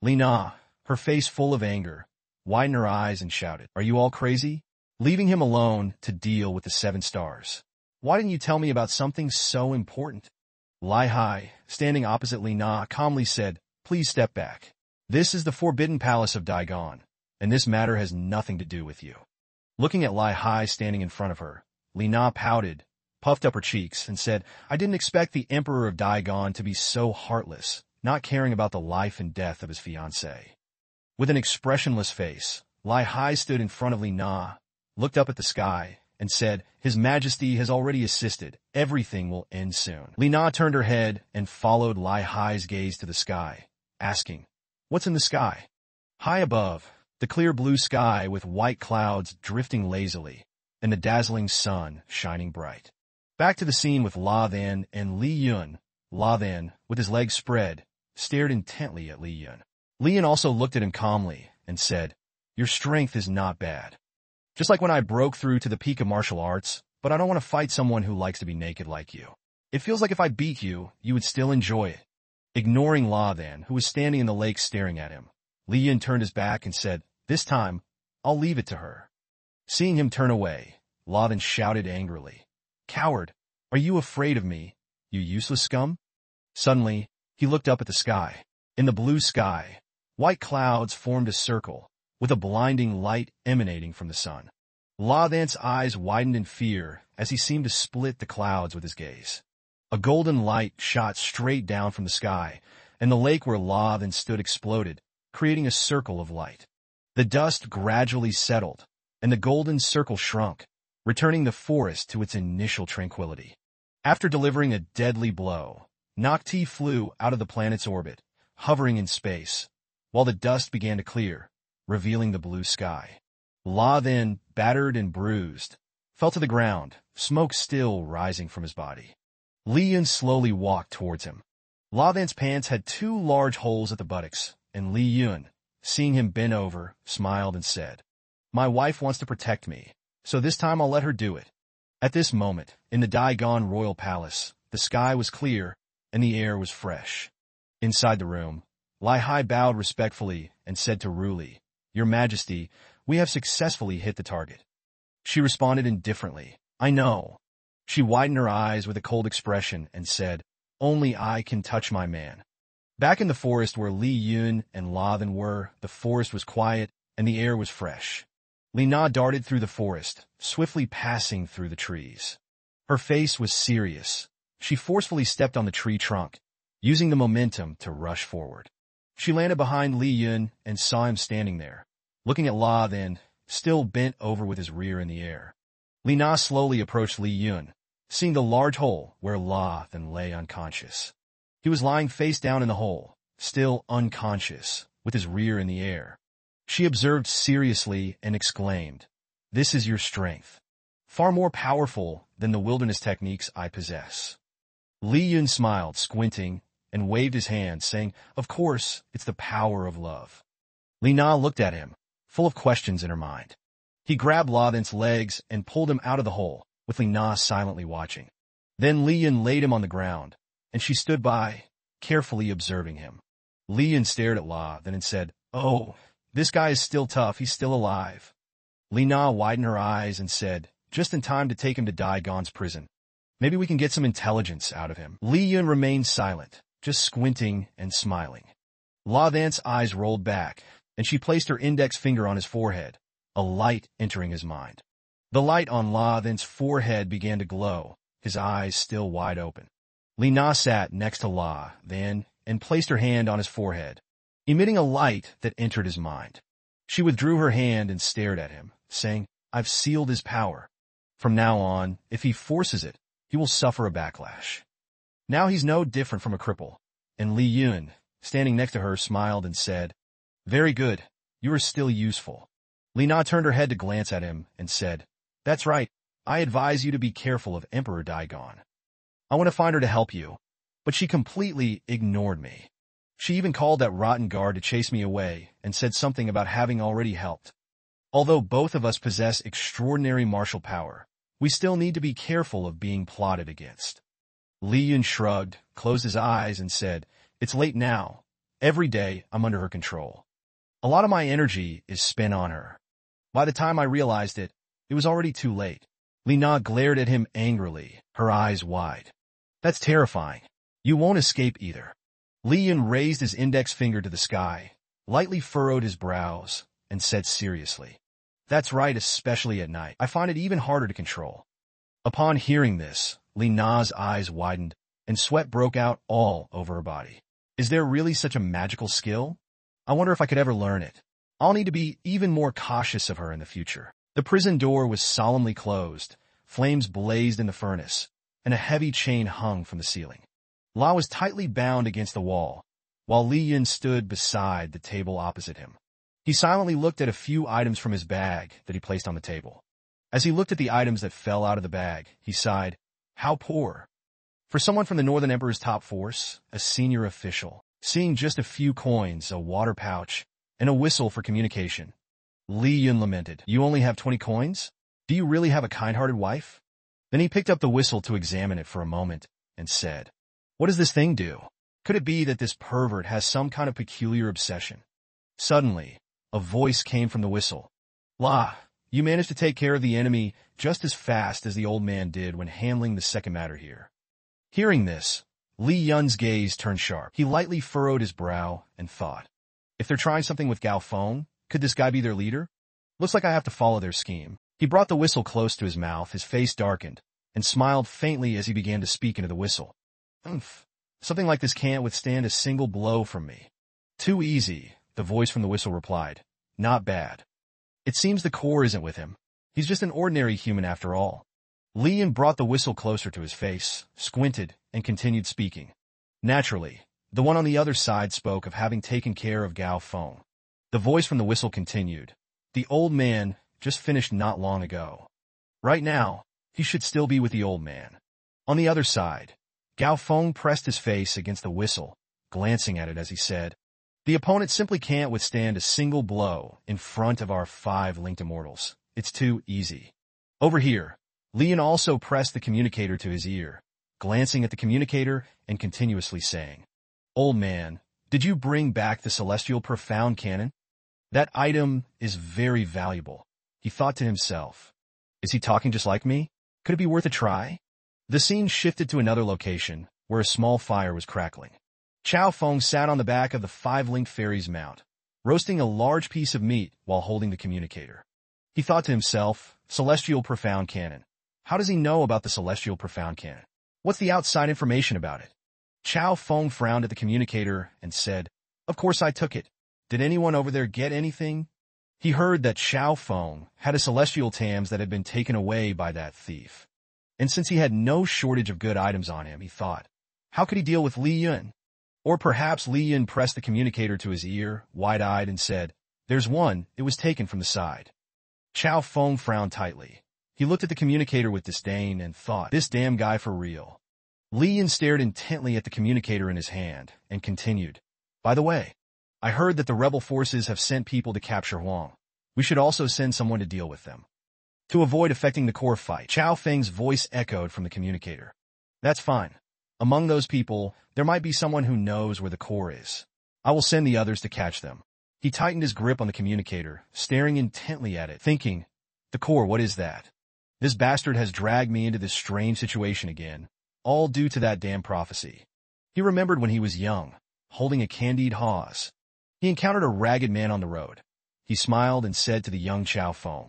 Li Na, her face full of anger, widened her eyes and shouted, Are you all crazy? Leaving him alone to deal with the 7 stars. Why didn't you tell me about something so important? Lai Hai, standing opposite Li Na, calmly said, Please step back. This is the Forbidden Palace of Daigon, and this matter has nothing to do with you. Looking at Lai Hai standing in front of her, Li Na pouted, puffed up her cheeks, and said, I didn't expect the Emperor of Daigon to be so heartless, not caring about the life and death of his fiancée. With an expressionless face, Lai Hai stood in front of Li Na, looked up at the sky, and said, His Majesty has already assisted. Everything will end soon. Li Na turned her head and followed Lai Hai's gaze to the sky, asking, What's in the sky? High above, the clear blue sky with white clouds drifting lazily, and the dazzling sun shining bright. Back to the scene with La Then and Li Yun. La Then, with his legs spread, stared intently at Li Yun. Li Yun also looked at him calmly and said, Your strength is not bad. Just like when I broke through to the peak of martial arts, but I don't want to fight someone who likes to be naked like you. It feels like if I beat you, you would still enjoy it. Ignoring La Then, who was standing in the lake staring at him, Li Yun turned his back and said, This time, I'll leave it to her. Seeing him turn away, La Then shouted angrily, Coward, are you afraid of me, you useless scum? Suddenly, he looked up at the sky. In the blue sky, white clouds formed a circle, with a blinding light emanating from the sun. La Than's eyes widened in fear as he seemed to split the clouds with his gaze. A golden light shot straight down from the sky, and the lake where La Than stood exploded, creating a circle of light. The dust gradually settled, and the golden circle shrunk, returning the forest to its initial tranquility. After delivering a deadly blow, Nocti flew out of the planet's orbit, hovering in space, while the dust began to clear, revealing the blue sky. La Then, battered and bruised, fell to the ground, smoke still rising from his body. Li Yun slowly walked towards him. La Than's pants had 2 large holes at the buttocks, and Li Yun, seeing him bend over, smiled and said, My wife wants to protect me, so this time I'll let her do it. At this moment, in the Daigon royal palace, the sky was clear, and the air was fresh. Inside the room, Lai Hai bowed respectfully and said to Ruli, Your Majesty, we have successfully hit the target. She responded indifferently, I know. She widened her eyes with a cold expression and said, Only I can touch my man. Back in the forest where Li Yun and La Then were, the forest was quiet and the air was fresh. Li Na darted through the forest, swiftly passing through the trees. Her face was serious. She forcefully stepped on the tree trunk, using the momentum to rush forward. She landed behind Li Yun and saw him standing there, looking at La Then, still bent over with his rear in the air. Li Na slowly approached Li Yun, seeing the large hole where La Then lay unconscious. He was lying face down in the hole, still unconscious, with his rear in the air. She observed seriously and exclaimed, This is your strength. Far more powerful than the wilderness techniques I possess. Li Yun smiled, squinting, and waved his hand, saying, Of course, it's the power of love. Li Na looked at him, full of questions in her mind. He grabbed La Than's legs and pulled him out of the hole, with Li Na silently watching. Then Li Yun laid him on the ground, and she stood by, carefully observing him. Li Yun stared at La, then said, "Oh, this guy is still tough, he's still alive." Li Na widened her eyes and said, "Just in time to take him to Dai Gon's prison. Maybe we can get some intelligence out of him." Li Yun remained silent, just squinting and smiling. La Vance's eyes rolled back, and she placed her index finger on his forehead, a light entering his mind. The light on La Vance's forehead began to glow, his eyes still wide open. Li Na sat next to La Van and placed her hand on his forehead, emitting a light that entered his mind. She withdrew her hand and stared at him, saying, "I've sealed his power. From now on, if he forces it, he will suffer a backlash." Now he's no different from a cripple, and Li Yun, standing next to her, smiled and said, "Very good, you are still useful." Li Na turned her head to glance at him and said, "That's right, I advise you to be careful of Emperor Daigon. I want to find her to help you, but she completely ignored me. She even called that rotten guard to chase me away and said something about having already helped. Although both of us possess extraordinary martial power, we still need to be careful of being plotted against." Li Yun shrugged, closed his eyes, and said, "It's late now. Every day I'm under her control. A lot of my energy is spent on her. By the time I realized it, it was already too late." Li Na glared at him angrily, her eyes wide. "That's terrifying. You won't escape either." Li Yun raised his index finger to the sky, lightly furrowed his brows, and said seriously, "That's right, especially at night. I find it even harder to control." Upon hearing this, Li Na's eyes widened, and sweat broke out all over her body. Is there really such a magical skill? I wonder if I could ever learn it. I'll need to be even more cautious of her in the future. The prison door was solemnly closed, flames blazed in the furnace, and a heavy chain hung from the ceiling. La was tightly bound against the wall, while Li Yun stood beside the table opposite him. He silently looked at a few items from his bag that he placed on the table. As he looked at the items that fell out of the bag, he sighed, "How poor." For someone from the Northern Emperor's top force, a senior official, seeing just a few coins, a water pouch, and a whistle for communication, Li Yun lamented, "You only have 20 coins? Do you really have a kind-hearted wife?" Then he picked up the whistle to examine it for a moment and said, "What does this thing do? Could it be that this pervert has some kind of peculiar obsession?" Suddenly, a voice came from the whistle. "La, you managed to take care of the enemy just as fast as the old man did when handling the second matter here." Hearing this, Li Yun's gaze turned sharp. He lightly furrowed his brow and thought, if they're trying something with Gao Feng, could this guy be their leader? Looks like I have to follow their scheme. He brought the whistle close to his mouth, his face darkened, and smiled faintly as he began to speak into the whistle. "Umph, something like this can't withstand a single blow from me." "Too easy," the voice from the whistle replied. "Not bad. It seems the core isn't with him. He's just an ordinary human after all." Li Yun brought the whistle closer to his face, squinted, and continued speaking. Naturally, the one on the other side spoke of having taken care of Gao Feng. The voice from the whistle continued, "The old man just finished not long ago. Right now, he should still be with the old man." On the other side, Gao Feng pressed his face against the whistle, glancing at it as he said, "The opponent simply can't withstand a single blow in front of our 5 linked immortals. It's too easy." Over here, Li Yun also pressed the communicator to his ear, glancing at the communicator and continuously saying, "Old man, did you bring back the celestial profound cannon? That item is very valuable." He thought to himself, "Is he talking just like me? Could it be worth a try?" The scene shifted to another location, where a small fire was crackling. Chao Feng sat on the back of the 5-linked fairy's mount, roasting a large piece of meat while holding the communicator. He thought to himself, celestial profound cannon. How does he know about the celestial profound cannon? What's the outside information about it? Chao Feng frowned at the communicator and said, "Of course I took it. Did anyone over there get anything?" He heard that Chao Feng had a celestial tams that had been taken away by that thief. And since he had no shortage of good items on him, he thought, how could he deal with Li Yun? Or perhaps Li Yun pressed the communicator to his ear, wide-eyed, and said, "There's one, it was taken from the side." Chao Feng frowned tightly. He looked at the communicator with disdain and thought, this damn guy for real. Li Yun stared intently at the communicator in his hand and continued, "By the way, I heard that the rebel forces have sent people to capture Huang. We should also send someone to deal with them." To avoid affecting the core fight, Chao Feng's voice echoed from the communicator. "That's fine. Among those people, there might be someone who knows where the core is. I will send the others to catch them. He tightened his grip on the communicator, staring intently at it, thinking, the core, what is that? This bastard has dragged me into this strange situation again, all due to that damn prophecy. He remembered when he was young, holding a candied hawse. He encountered a ragged man on the road. He smiled and said to the young Chow Fong,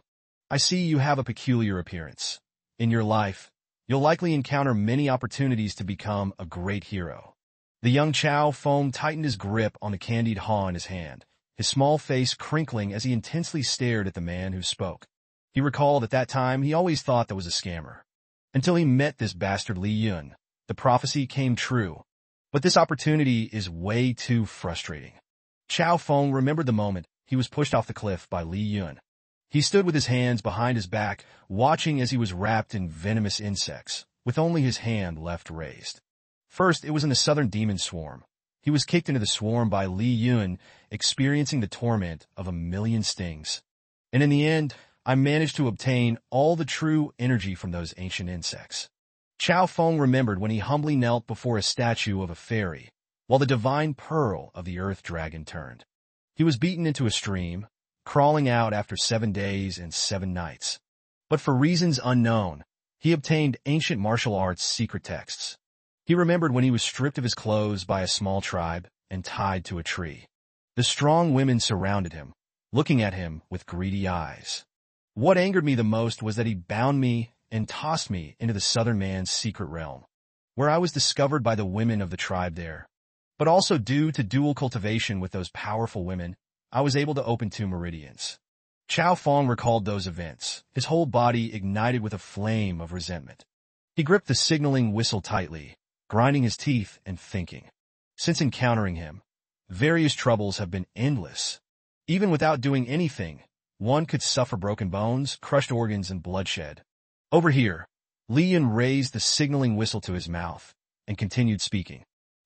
I see you have a peculiar appearance. In your life, you'll likely encounter many opportunities to become a great hero. The young Chow Fong tightened his grip on the candied haw in his hand, his small face crinkling as he intensely stared at the man who spoke. He recalled at that time he always thought that was a scammer. Until he met this bastard Li Yun, the prophecy came true. But this opportunity is way too frustrating. Chow Fong remembered the moment he was pushed off the cliff by Li Yun. He stood with his hands behind his back, watching as he was wrapped in venomous insects, with only his hand left raised. First, it was in the southern demon swarm. He was kicked into the swarm by Li Yun, experiencing the torment of 1,000,000 stings. And in the end, I managed to obtain all the true energy from those ancient insects. Chow Fong remembered when he humbly knelt before a statue of a fairy, while the divine pearl of the earth dragon turned. He was beaten into a stream, crawling out after 7 days and 7 nights. But for reasons unknown, he obtained ancient martial arts secret texts. He remembered when he was stripped of his clothes by a small tribe and tied to a tree. The strong women surrounded him, looking at him with greedy eyes. What angered me the most was that he bound me and tossed me into the southern man's secret realm, where I was discovered by the women of the tribe there. But also due to dual cultivation with those powerful women, I was able to open 2 meridians. Chow Fong recalled those events, his whole body ignited with a flame of resentment. He gripped the signaling whistle tightly, grinding his teeth and thinking. Since encountering him, various troubles have been endless. Even without doing anything, one could suffer broken bones, crushed organs, and bloodshed. Over here, Li Yun raised the signaling whistle to his mouth and continued speaking.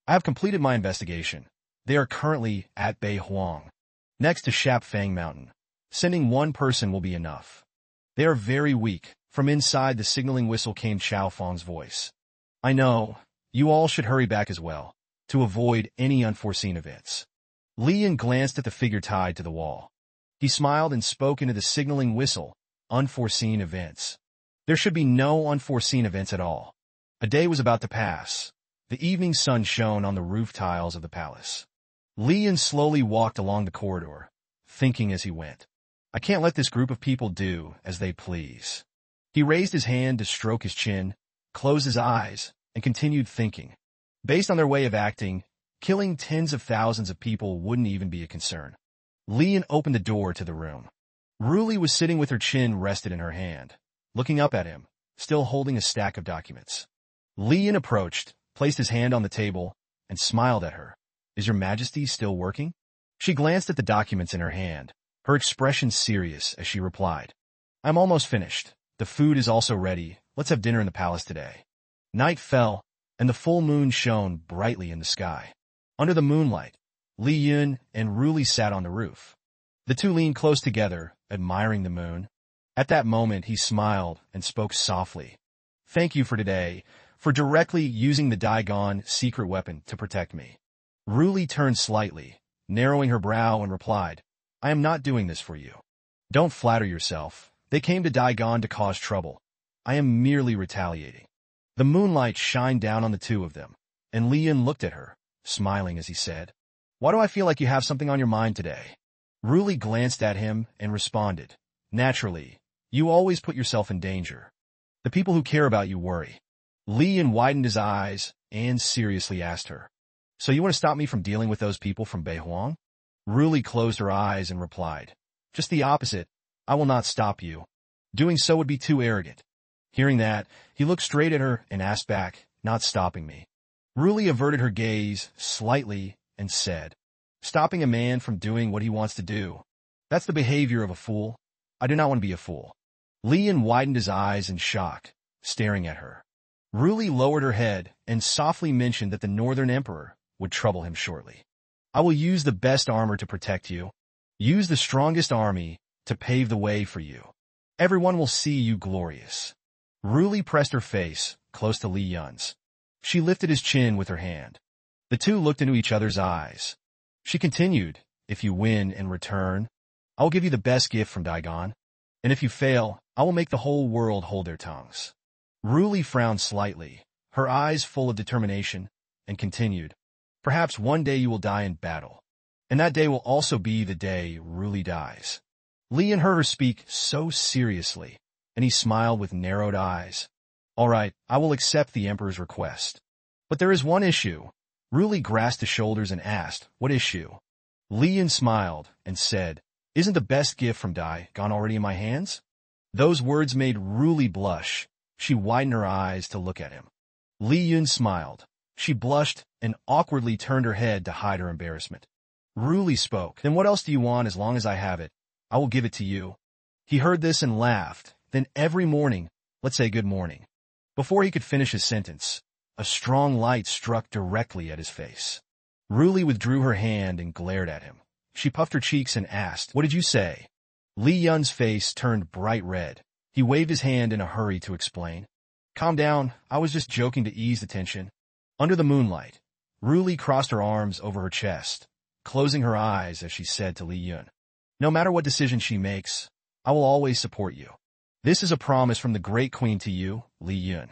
I have completed my investigation. They are currently at Bei Huang, next to Shap Fang Mountain. Sending one person will be enough. They are very weak. From inside the signaling whistle came Chow Fong's voice. I know. You all should hurry back as well, to avoid any unforeseen events. Li Yun glanced at the figure tied to the wall. He smiled and spoke into the signaling whistle, unforeseen events. There should be no unforeseen events at all. A day was about to pass. The evening sun shone on the roof tiles of the palace. Li Yun slowly walked along the corridor, thinking as he went. I can't let this group of people do as they please. He raised his hand to stroke his chin, closed his eyes, and continued thinking. Based on their way of acting, killing tens of thousands of people wouldn't even be a concern. Li Yun opened the door to the room. Ruli was sitting with her chin rested in her hand, looking up at him, still holding a stack of documents. Li Yun approached, placed his hand on the table, and smiled at her. Is your Majesty still working? She glanced at the documents in her hand, her expression serious as she replied. I'm almost finished. The food is also ready. Let's have dinner in the palace today. Night fell, and the full moon shone brightly in the sky. Under the moonlight, Li Yun and Ruli sat on the roof. The two leaned close together, admiring the moon. At that moment, he smiled and spoke softly. Thank you for today, for directly using the Daigon secret weapon to protect me. Ruli turned slightly, narrowing her brow and replied, I am not doing this for you. Don't flatter yourself. They came to Daigon to cause trouble. I am merely retaliating. The moonlight shined down on the two of them, and Li Yun looked at her, smiling as he said, Why do I feel like you have something on your mind today? Ruli glanced at him and responded, Naturally, you always put yourself in danger. The people who care about you worry. Li Yun widened his eyes and seriously asked her, So you want to stop me from dealing with those people from Bei Huang? Ruli closed her eyes and replied, Just the opposite. I will not stop you. Doing so would be too arrogant. Hearing that, he looked straight at her and asked back, Not stopping me. Ruli averted her gaze slightly and said, Stopping a man from doing what he wants to do. That's the behavior of a fool. I do not want to be a fool. Li Yun widened his eyes in shock, staring at her. Ruli lowered her head and softly mentioned that the Northern Emperor would trouble him shortly. I will use the best armor to protect you. Use the strongest army to pave the way for you. Everyone will see you glorious. Ruli pressed her face close to Li Yun's. She lifted his chin with her hand. The two looked into each other's eyes. She continued, if you win and return, I will give you the best gift from Daigon. And if you fail, I will make the whole world hold their tongues. Ruli frowned slightly, her eyes full of determination, and continued, perhaps one day you will die in battle. And that day will also be the day Ruli dies. Li Yun heard her speak so seriously, and he smiled with narrowed eyes. All right, I will accept the Emperor's request. But there is one issue. Ruli grasped his shoulders and asked, what issue? Li Yun smiled and said, isn't the best gift from Daigon already in my hands? Those words made Ruli blush. She widened her eyes to look at him. Li Yun smiled. She blushed and awkwardly turned her head to hide her embarrassment. Ruli spoke. Then what else do you want? As long as I have it, I will give it to you. He heard this and laughed. Then every morning, let's say good morning. Before he could finish his sentence, a strong light struck directly at his face. Ruli withdrew her hand and glared at him. She puffed her cheeks and asked, what did you say? Li Yun's face turned bright red. He waved his hand in a hurry to explain. Calm down, I was just joking to ease the tension. Under the moonlight, Ruli crossed her arms over her chest, closing her eyes as she said to Li Yun, no matter what decision she makes, I will always support you. This is a promise from the Great Queen to you, Li Yun.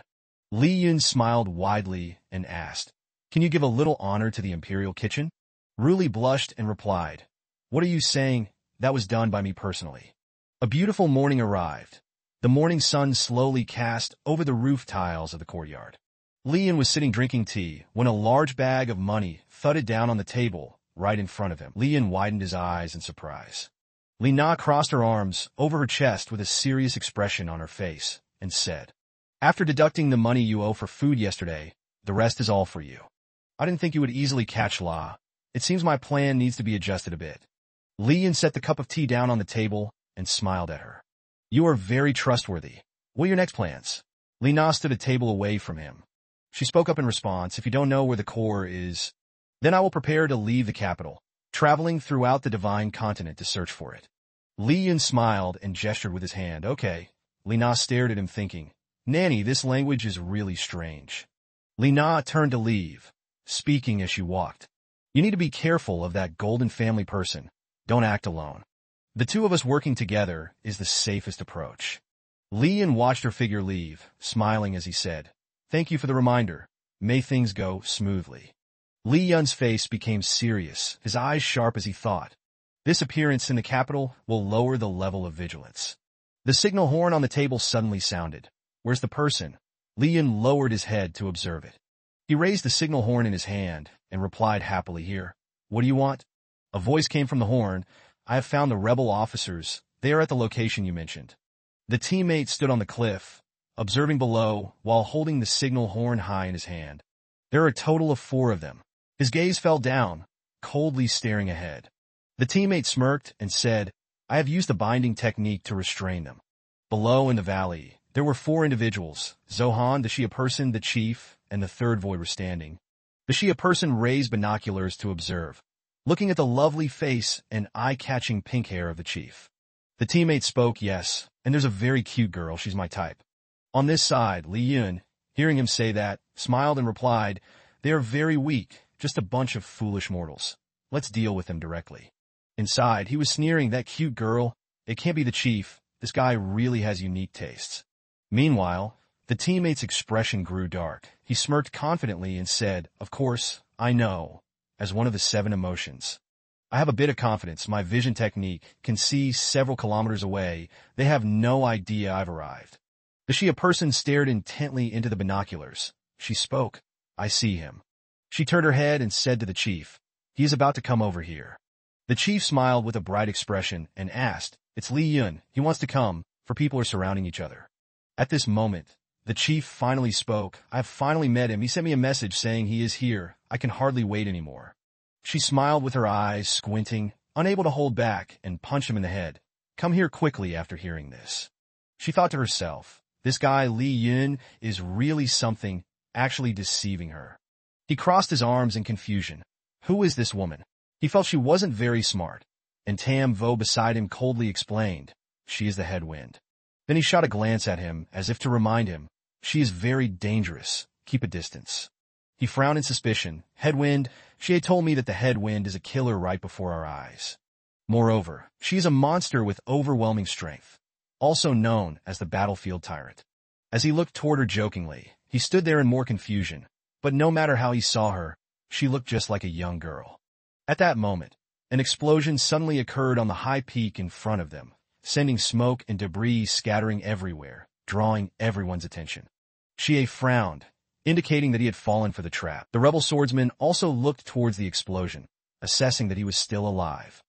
Li Yun smiled widely and asked, can you give a little honor to the imperial kitchen? Ruli blushed and replied, what are you saying? That was done by me personally. A beautiful morning arrived. The morning sun slowly cast over the roof tiles of the courtyard. Li Yun was sitting drinking tea when a large bag of money thudded down on the table right in front of him. Li Yun widened his eyes in surprise. Li Na crossed her arms over her chest with a serious expression on her face and said, after deducting the money you owe for food yesterday, the rest is all for you. I didn't think you would easily catch La. It seems my plan needs to be adjusted a bit. Li Yun set the cup of tea down on the table and smiled at her. You are very trustworthy. What are your next plans? Li Na stood a table away from him. She spoke up in response, if you don't know where the core is, then I will prepare to leave the capital, traveling throughout the divine continent to search for it. Li Yun smiled and gestured with his hand. Okay. Li Na stared at him thinking, Nanny, this language is really strange. Li Na turned to leave, speaking as she walked. You need to be careful of that golden family person. Don't act alone. The two of us working together is the safest approach. Li Yun watched her figure leave, smiling as he said, thank you for the reminder. May things go smoothly. Li Yun's face became serious, his eyes sharp as he thought. This appearance in the capital will lower the level of vigilance. The signal horn on the table suddenly sounded. Where's the person? Li Yun lowered his head to observe it. He raised the signal horn in his hand and replied happily, here. What do you want? A voice came from the horn. I have found the rebel officers. They are at the location you mentioned. The teammate stood on the cliff, observing below while holding the signal horn high in his hand. There are a total of 4 of them. His gaze fell down, coldly staring ahead. The teammate smirked and said, I have used the binding technique to restrain them. Below in the valley, there were 4 individuals. Zohan, the Shia person, the chief, and the third void were standing. The Shia person raised binoculars to observe, looking at the lovely face and eye-catching pink hair of the chief. The teammate spoke, yes, and there's a very cute girl, she's my type. On this side, Li Yun, hearing him say that, smiled and replied, they are very weak, just a bunch of foolish mortals. Let's deal with them directly. Inside, he was sneering, that cute girl, it can't be the chief, this guy really has unique tastes. Meanwhile, the teammate's expression grew dark. He smirked confidently and said, of course, I know, as one of the 7 emotions. I have a bit of confidence. My vision technique can see several kilometers away. They have no idea I've arrived. The Shia person stared intently into the binoculars. She spoke. I see him. She turned her head and said to the chief, he is about to come over here. The chief smiled with a bright expression and asked, it's Li Yun. He wants to come, for people are surrounding each other. At this moment, the chief finally spoke. I have finally met him. He sent me a message saying he is here. I can hardly wait anymore. She smiled with her eyes squinting, unable to hold back, and punched him in the head. Come here quickly after hearing this. She thought to herself, this guy Li Yun is really something, actually deceiving her. He crossed his arms in confusion. Who is this woman? He felt she wasn't very smart, and Tam Vo beside him coldly explained, she is the headwind. Then he shot a glance at him as if to remind him, she is very dangerous, keep a distance. He frowned in suspicion. Headwind, she had told me that the headwind is a killer right before our eyes. Moreover, she is a monster with overwhelming strength, also known as the battlefield tyrant. As he looked toward her jokingly, he stood there in more confusion, but no matter how he saw her, she looked just like a young girl. At that moment, an explosion suddenly occurred on the high peak in front of them, sending smoke and debris scattering everywhere, drawing everyone's attention. Xie frowned, indicating that he had fallen for the trap. The rebel swordsman also looked towards the explosion, assessing that he was still alive.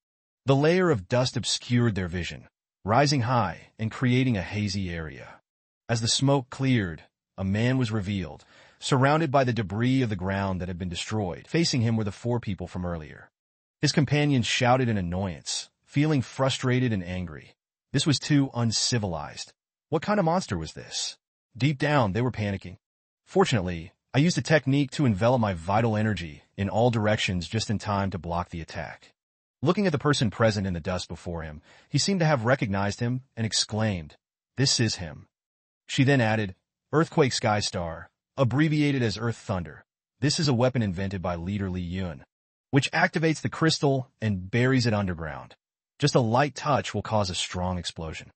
The layer of dust obscured their vision, rising high and creating a hazy area. As the smoke cleared, a man was revealed, surrounded by the debris of the ground that had been destroyed. Facing him were the 4 people from earlier. His companions shouted in annoyance, feeling frustrated and angry. This was too uncivilized. What kind of monster was this? Deep down, they were panicking. Fortunately, I used a technique to envelop my vital energy in all directions just in time to block the attack. Looking at the person present in the dust before him, he seemed to have recognized him and exclaimed, "This is him." She then added, "Earthquake Sky Star, abbreviated as Earth Thunder. This is a weapon invented by leader Li Yun, which activates the crystal and buries it underground. Just a light touch will cause a strong explosion."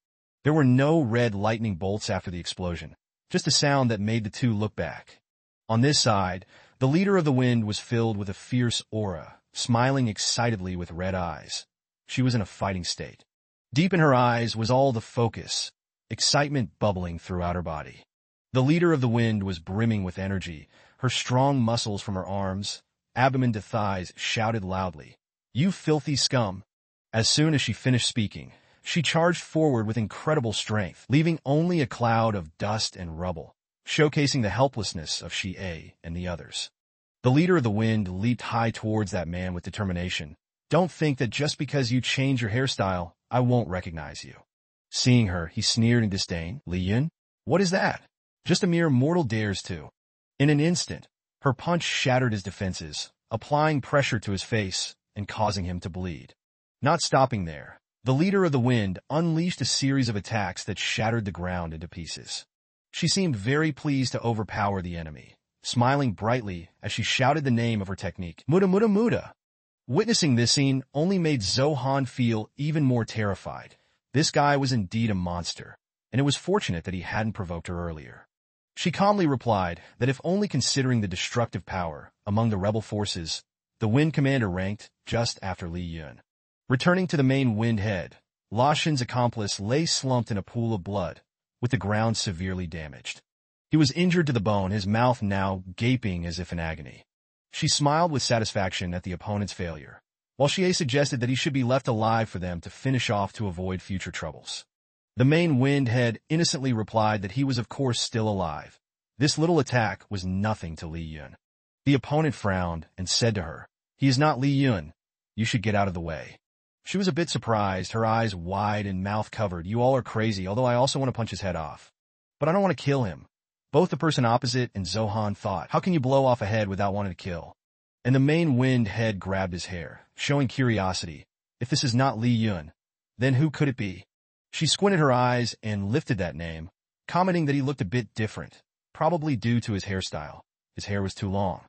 There were no red lightning bolts after the explosion, just a sound that made the 2 look back. On this side, the leader of the wind was filled with a fierce aura, smiling excitedly with red eyes. She was in a fighting state. Deep in her eyes was all the focus, excitement bubbling throughout her body. The leader of the wind was brimming with energy. Her strong muscles from her arms, abdomen to thighs shouted loudly, "You filthy scum!" As soon as she finished speaking, she charged forward with incredible strength, leaving only a cloud of dust and rubble, showcasing the helplessness of Xie and the others. The leader of the wind leaped high towards that man with determination. "Don't think that just because you change your hairstyle, I won't recognize you." Seeing her, he sneered in disdain. "Li Yun? What is that? Just a mere mortal dares to." In an instant, her punch shattered his defenses, applying pressure to his face and causing him to bleed. Not stopping there, the leader of the wind unleashed a series of attacks that shattered the ground into pieces. She seemed very pleased to overpower the enemy, smiling brightly as she shouted the name of her technique, "Muda Muda Muda." Witnessing this scene only made Zohan feel even more terrified. This guy was indeed a monster, and it was fortunate that he hadn't provoked her earlier. She calmly replied that if only considering the destructive power among the rebel forces, the wind commander ranked just after Li Yun. Returning to the main wind head, La Shen's accomplice lay slumped in a pool of blood, with the ground severely damaged. He was injured to the bone, his mouth now gaping as if in agony. She smiled with satisfaction at the opponent's failure, while Xie suggested that he should be left alive for them to finish off to avoid future troubles. The main wind head innocently replied that he was of course still alive. This little attack was nothing to Li Yun. The opponent frowned and said to her, "He is not Li Yun. You should get out of the way." She was a bit surprised, her eyes wide and mouth covered. "You all are crazy, although I also want to punch his head off. But I don't want to kill him." Both the person opposite and Zohan thought, "How can you blow off a head without wanting to kill?" And the main wind head grabbed his hair, showing curiosity. If this is not Li Yun, then who could it be? She squinted her eyes and lifted that name, commenting that he looked a bit different, probably due to his hairstyle. His hair was too long.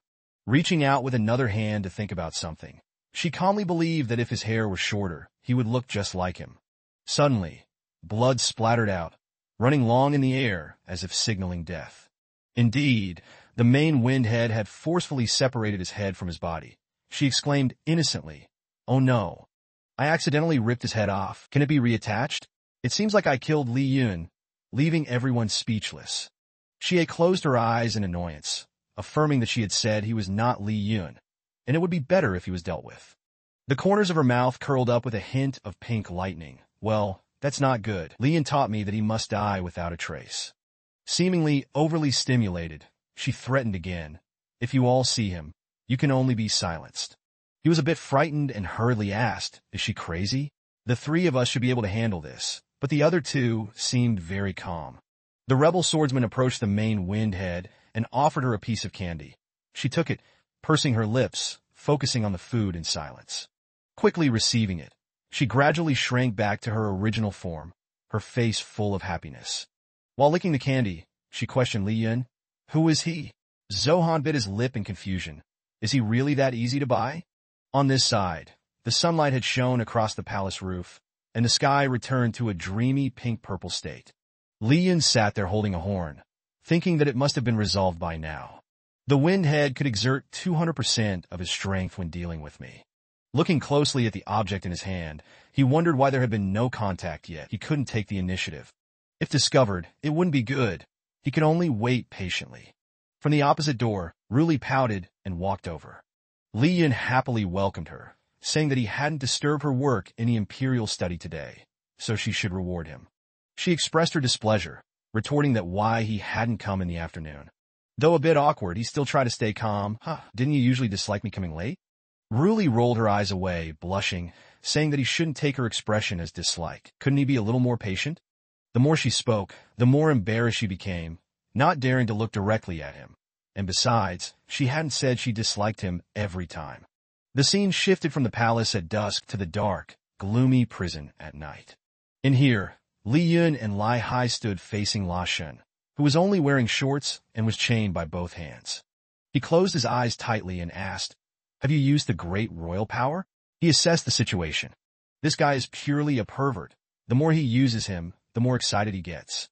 Reaching out with another hand to think about something, she calmly believed that if his hair were shorter, he would look just like him. Suddenly, blood splattered out, running long in the air as if signaling death. Indeed, the main wind head had forcefully separated his head from his body. She exclaimed innocently, "Oh no! I accidentally ripped his head off. Can it be reattached? It seems like I killed Li Yun," leaving everyone speechless. Xie closed her eyes in annoyance, affirming that she had said he was not Li Yun, and it would be better if he was dealt with. The corners of her mouth curled up with a hint of pink lightning. "Well, that's not good. Li Yun taught me that he must die without a trace." Seemingly overly stimulated, she threatened again, "If you all see him, you can only be silenced." He was a bit frightened and hurriedly asked, "Is she crazy? The 3 of us should be able to handle this." But the other 2 seemed very calm. The rebel swordsman approached the main wind head and offered her a piece of candy. She took it, pursing her lips, focusing on the food in silence. Quickly receiving it, she gradually shrank back to her original form, her face full of happiness. While licking the candy, she questioned Li Yun, "Who is he?" Zohan bit his lip in confusion. Is he really that easy to buy? On this side, the sunlight had shone across the palace roof, and the sky returned to a dreamy pink-purple state. Li Yun sat there holding a horn, thinking that it must have been resolved by now. The wind head could exert 200% of his strength when dealing with me. Looking closely at the object in his hand, he wondered why there had been no contact yet. He couldn't take the initiative. If discovered, it wouldn't be good. He could only wait patiently. From the opposite door, Ruli pouted and walked over. Li Yun happily welcomed her, saying that he hadn't disturbed her work in the imperial study today, so she should reward him. She expressed her displeasure, retorting that why he hadn't come in the afternoon. Though a bit awkward, he still tried to stay calm. Didn't you usually dislike me coming late? Ruli rolled her eyes away, blushing, saying that he shouldn't take her expression as dislike. Couldn't he be a little more patient? The more she spoke, the more embarrassed she became, not daring to look directly at him. And besides, she hadn't said she disliked him every time. The scene shifted from the palace at dusk to the dark, gloomy prison at night. In here, Li Yun and Lai Hai stood facing La Shen, who was only wearing shorts and was chained by both hands. He closed his eyes tightly and asked, "Have you used the great royal power?" He assessed the situation. This guy is purely a pervert. The more he uses him, the more excited he gets.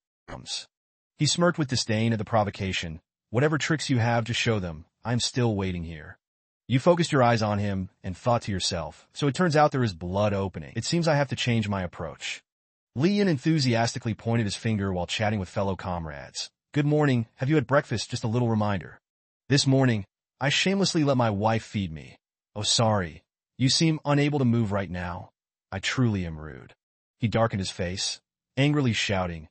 He smirked with disdain at the provocation. "Whatever tricks you have, just show them. I'm still waiting here." You focused your eyes on him and thought to yourself, so it turns out there is blood opening. It seems I have to change my approach. Li Yun enthusiastically pointed his finger while chatting with fellow comrades. "Good morning. Have you had breakfast? Just a little reminder. This morning, I shamelessly let my wife feed me. Oh, sorry. You seem unable to move right now. I truly am rude." He darkened his face, angrily shouting,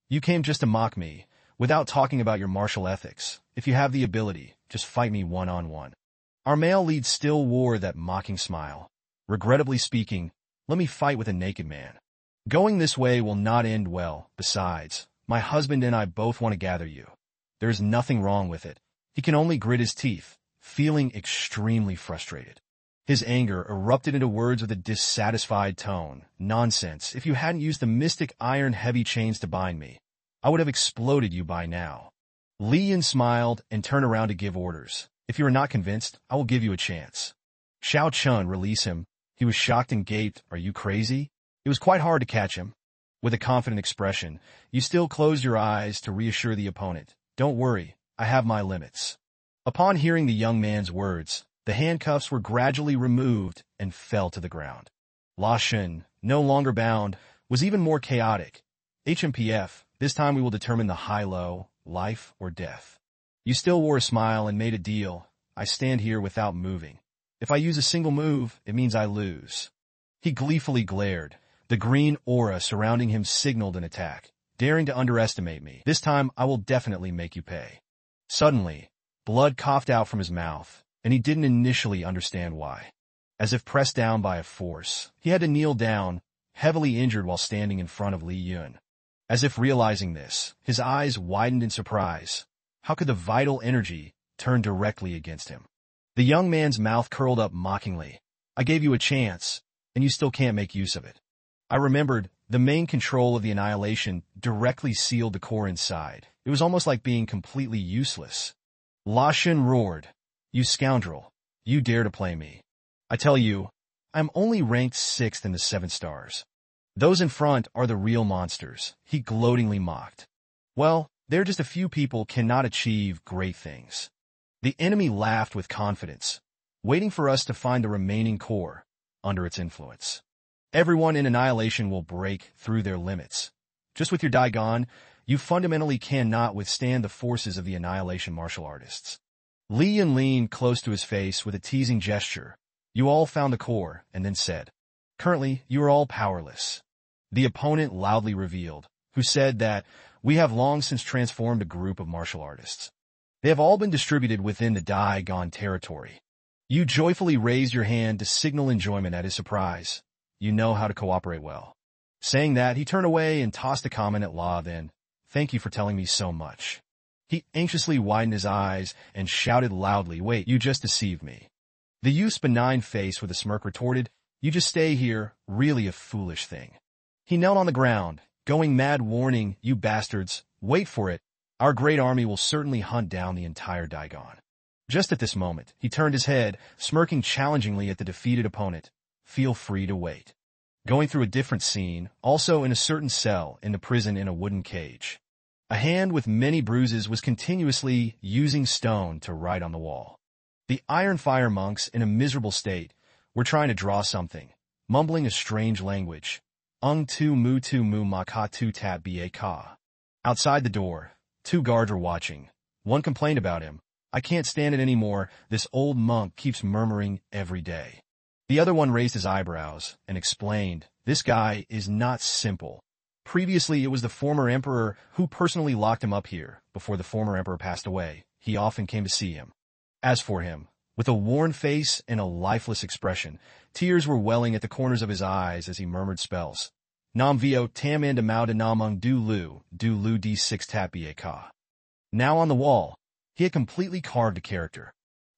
You came just to mock me, without talking about your martial ethics. If you have the ability, just fight me one-on-one. Our male lead still wore that mocking smile. Regrettably speaking, let me fight with a naked man. Going this way will not end well. Besides, my husband and I both want to gather you. There is nothing wrong with it. He can only grit his teeth, feeling extremely frustrated. His anger erupted into words with a dissatisfied tone. "Nonsense. If you hadn't used the mystic iron-heavy chains to bind me, I would have exploded you by now." Li Yun smiled and turned around to give orders. "If you are not convinced, I will give you a chance." Xiao Chun, release him. He was shocked and gaped. "Are you crazy?" It was quite hard to catch him. With a confident expression, you still closed your eyes to reassure the opponent. "Don't worry, I have my limits." Upon hearing the young man's words, the handcuffs were gradually removed and fell to the ground. La Shen, no longer bound, was even more chaotic. "HMPF, this time we will determine the high-low, life or death." You still wore a smile and made a deal. "I stand here without moving. If I use a single move, it means I lose." He gleefully glared. The green aura surrounding him signaled an attack. "Daring to underestimate me. This time I will definitely make you pay." Suddenly, blood coughed out from his mouth, and he didn't initially understand why. As if pressed down by a force, he had to kneel down, heavily injured while standing in front of Li Yun. As if realizing this, his eyes widened in surprise. How could the vital energy turn directly against him? The young man's mouth curled up mockingly. "I gave you a chance, and you still can't make use of it." I remembered, the main control of the annihilation directly sealed the core inside. It was almost like being completely useless. La Shen roared, "You scoundrel! You dare to play me. I tell you, I'm only ranked 6th in the 7 stars. Those in front are the real monsters," he gloatingly mocked. "Well, there are just a few people cannot achieve great things." The enemy laughed with confidence, waiting for us to find the remaining core under its influence. Everyone in Annihilation will break through their limits. Just with your Daigon, you fundamentally cannot withstand the forces of the Annihilation martial artists. Li Yun leaned close to his face with a teasing gesture. "You all found the core," and then said, "Currently, you are all powerless." The opponent loudly revealed, who said that, "We have long since transformed a group of martial artists. They have all been distributed within the Daigon territory." You joyfully raised your hand to signal enjoyment at his surprise. You know how to cooperate well. Saying that, he turned away and tossed a comment at La, then, "Thank you for telling me so much." He anxiously widened his eyes and shouted loudly, "Wait, you just deceived me." The youth's benign face with a smirk retorted, "You just stay here, really a foolish thing." He knelt on the ground, going mad, warning, "You bastards, wait for it. Our great army will certainly hunt down the entire Daigon. Just at this moment, he turned his head, smirking challengingly at the defeated opponent. Feel free to wait. Going through a different scene, also in a certain cell in the prison in a wooden cage. A hand with many bruises was continuously using stone to write on the wall. The Iron Fire monks, in a miserable state, were trying to draw something, mumbling a strange language. Tu mu ma ka tu tat ba ka. Outside the door, 2 guards were watching. One complained about him. I can't stand it anymore, this old monk keeps murmuring every day. The other one raised his eyebrows and explained, this guy is not simple. Previously, it was the former emperor who personally locked him up here. Before the former emperor passed away, he often came to see him. As for him, with a worn face and a lifeless expression, tears were welling at the corners of his eyes as he murmured spells. Nam vio tam and amau de namung du lu d6 tap ba ka. Now on the wall, he had completely carved a character.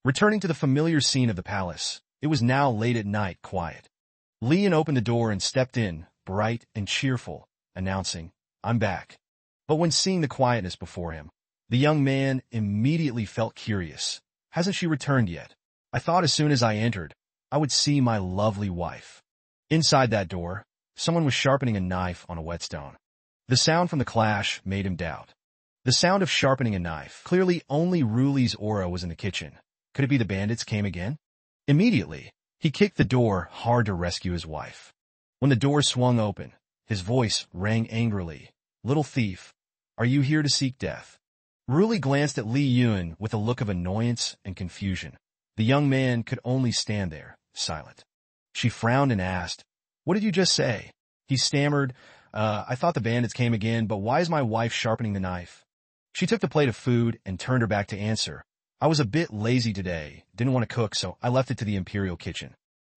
Returning to the familiar scene of the palace, it was now late at night, quiet. Lian opened the door and stepped in, bright and cheerful, announcing, I'm back. But when seeing the quietness before him, the young man immediately felt curious. Hasn't she returned yet? I thought as soon as I entered, I would see my lovely wife. Inside that door, someone was sharpening a knife on a whetstone. The sound from the clash made him doubt. The sound of sharpening a knife. Clearly only Ruli's aura was in the kitchen. Could it be the bandits came again? Immediately, he kicked the door hard to rescue his wife. When the door swung open, his voice rang angrily. Little thief, are you here to seek death? Ruli glanced at Li Yun with a look of annoyance and confusion. The young man could only stand there, silent. She frowned and asked, what did you just say? He stammered, I thought the bandits came again, but why is my wife sharpening the knife? She took the plate of food and turned her back to answer. I was a bit lazy today, didn't want to cook, so I left it to the imperial kitchen.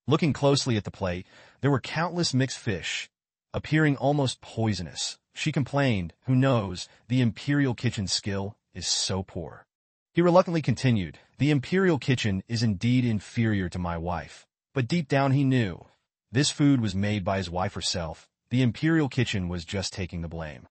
Looking closely at the plate, there were countless mixed fish, appearing almost poisonous. She complained, who knows, the imperial kitchen's skill is so poor. He reluctantly continued, the imperial kitchen is indeed inferior to my wife, but deep down he knew. This food was made by his wife herself. The imperial kitchen was just taking the blame.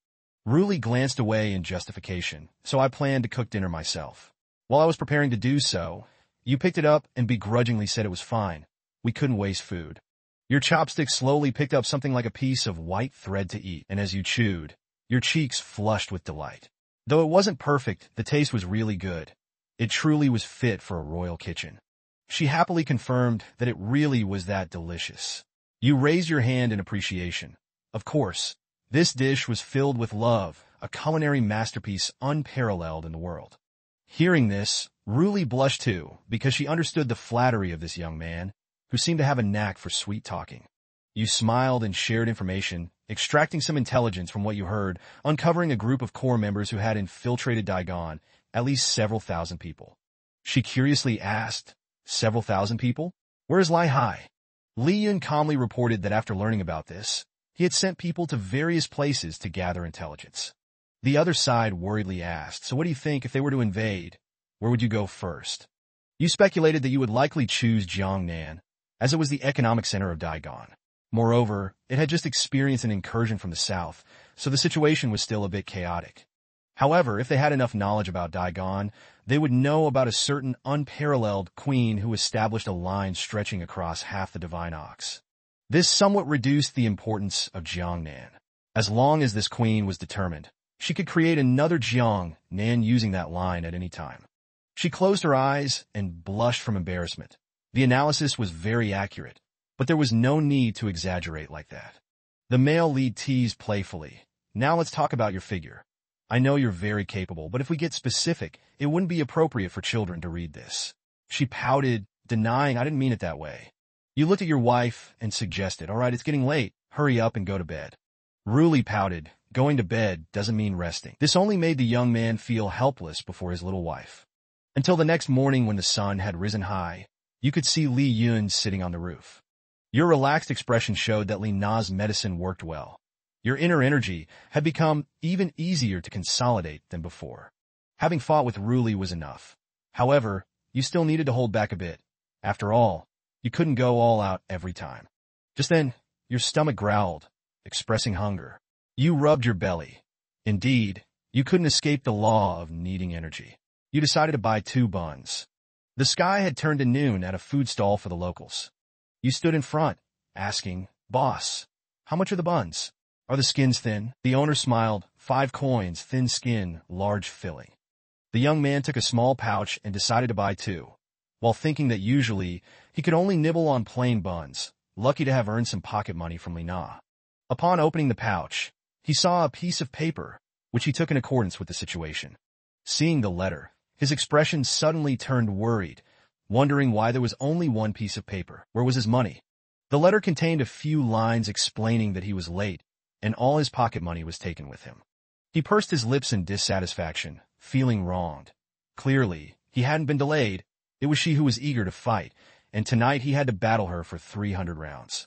Ruli glanced away in justification, so I planned to cook dinner myself. While I was preparing to do so, you picked it up and begrudgingly said it was fine. We couldn't waste food. Your chopstick slowly picked up something like a piece of white thread to eat, and as you chewed, your cheeks flushed with delight. Though it wasn't perfect, the taste was really good. It truly was fit for a royal kitchen. She happily confirmed that it really was that delicious. You raised your hand in appreciation. Of course, this dish was filled with love, a culinary masterpiece unparalleled in the world. Hearing this, Ruli blushed too, because she understood the flattery of this young man, who seemed to have a knack for sweet talking. You smiled and shared information, extracting some intelligence from what you heard, uncovering a group of core members who had infiltrated Daigon, at least several thousand people. She curiously asked, several thousand people? Where is Lai Hai? Li Yun calmly reported that after learning about this, he had sent people to various places to gather intelligence. The other side worriedly asked, so what do you think if they were to invade? Where would you go first? You speculated that you would likely choose Jiangnan, as it was the economic center of Daigon. Moreover, it had just experienced an incursion from the south, so the situation was still a bit chaotic. However, if they had enough knowledge about Daigon, they would know about a certain unparalleled queen who established a line stretching across half the Divine Ox. This somewhat reduced the importance of Jiangnan. As long as this queen was determined, she could create another Jiangnan using that line at any time. She closed her eyes and blushed from embarrassment. The analysis was very accurate, but there was no need to exaggerate like that. The male lead teased playfully. Now let's talk about your figure. I know you're very capable, but if we get specific, it wouldn't be appropriate for children to read this. She pouted, denying I didn't mean it that way. You looked at your wife and suggested, all right, it's getting late. Hurry up and go to bed. Ruli pouted, going to bed doesn't mean resting. This only made the young man feel helpless before his little wife. Until the next morning when the sun had risen high, you could see Li Yun sitting on the roof. Your relaxed expression showed that Li Na's medicine worked well. Your inner energy had become even easier to consolidate than before. Having fought with Ruli was enough. However, you still needed to hold back a bit. After all, you couldn't go all out every time. Just then, your stomach growled, expressing hunger. You rubbed your belly. Indeed, You couldn't escape the law of needing energy. You decided to buy 2 buns. The sky had turned to noon at a food stall for the locals. You stood in front, asking, "Boss, how much are the buns? Are the skins thin?" The owner smiled, 5 coins, thin skin, large filling. The young man took a small pouch and decided to buy 2, while thinking that usually he could only nibble on plain buns, lucky to have earned some pocket money from Lina. Upon opening the pouch, he saw a piece of paper, which he took in accordance with the situation. Seeing the letter, his expression suddenly turned worried, wondering why there was only 1 piece of paper. Where was his money? The letter contained a few lines explaining that he was late, and all his pocket money was taken with him. He pursed his lips in dissatisfaction, feeling wronged. Clearly, he hadn't been delayed. It was she who was eager to fight, and tonight he had to battle her for 300 rounds.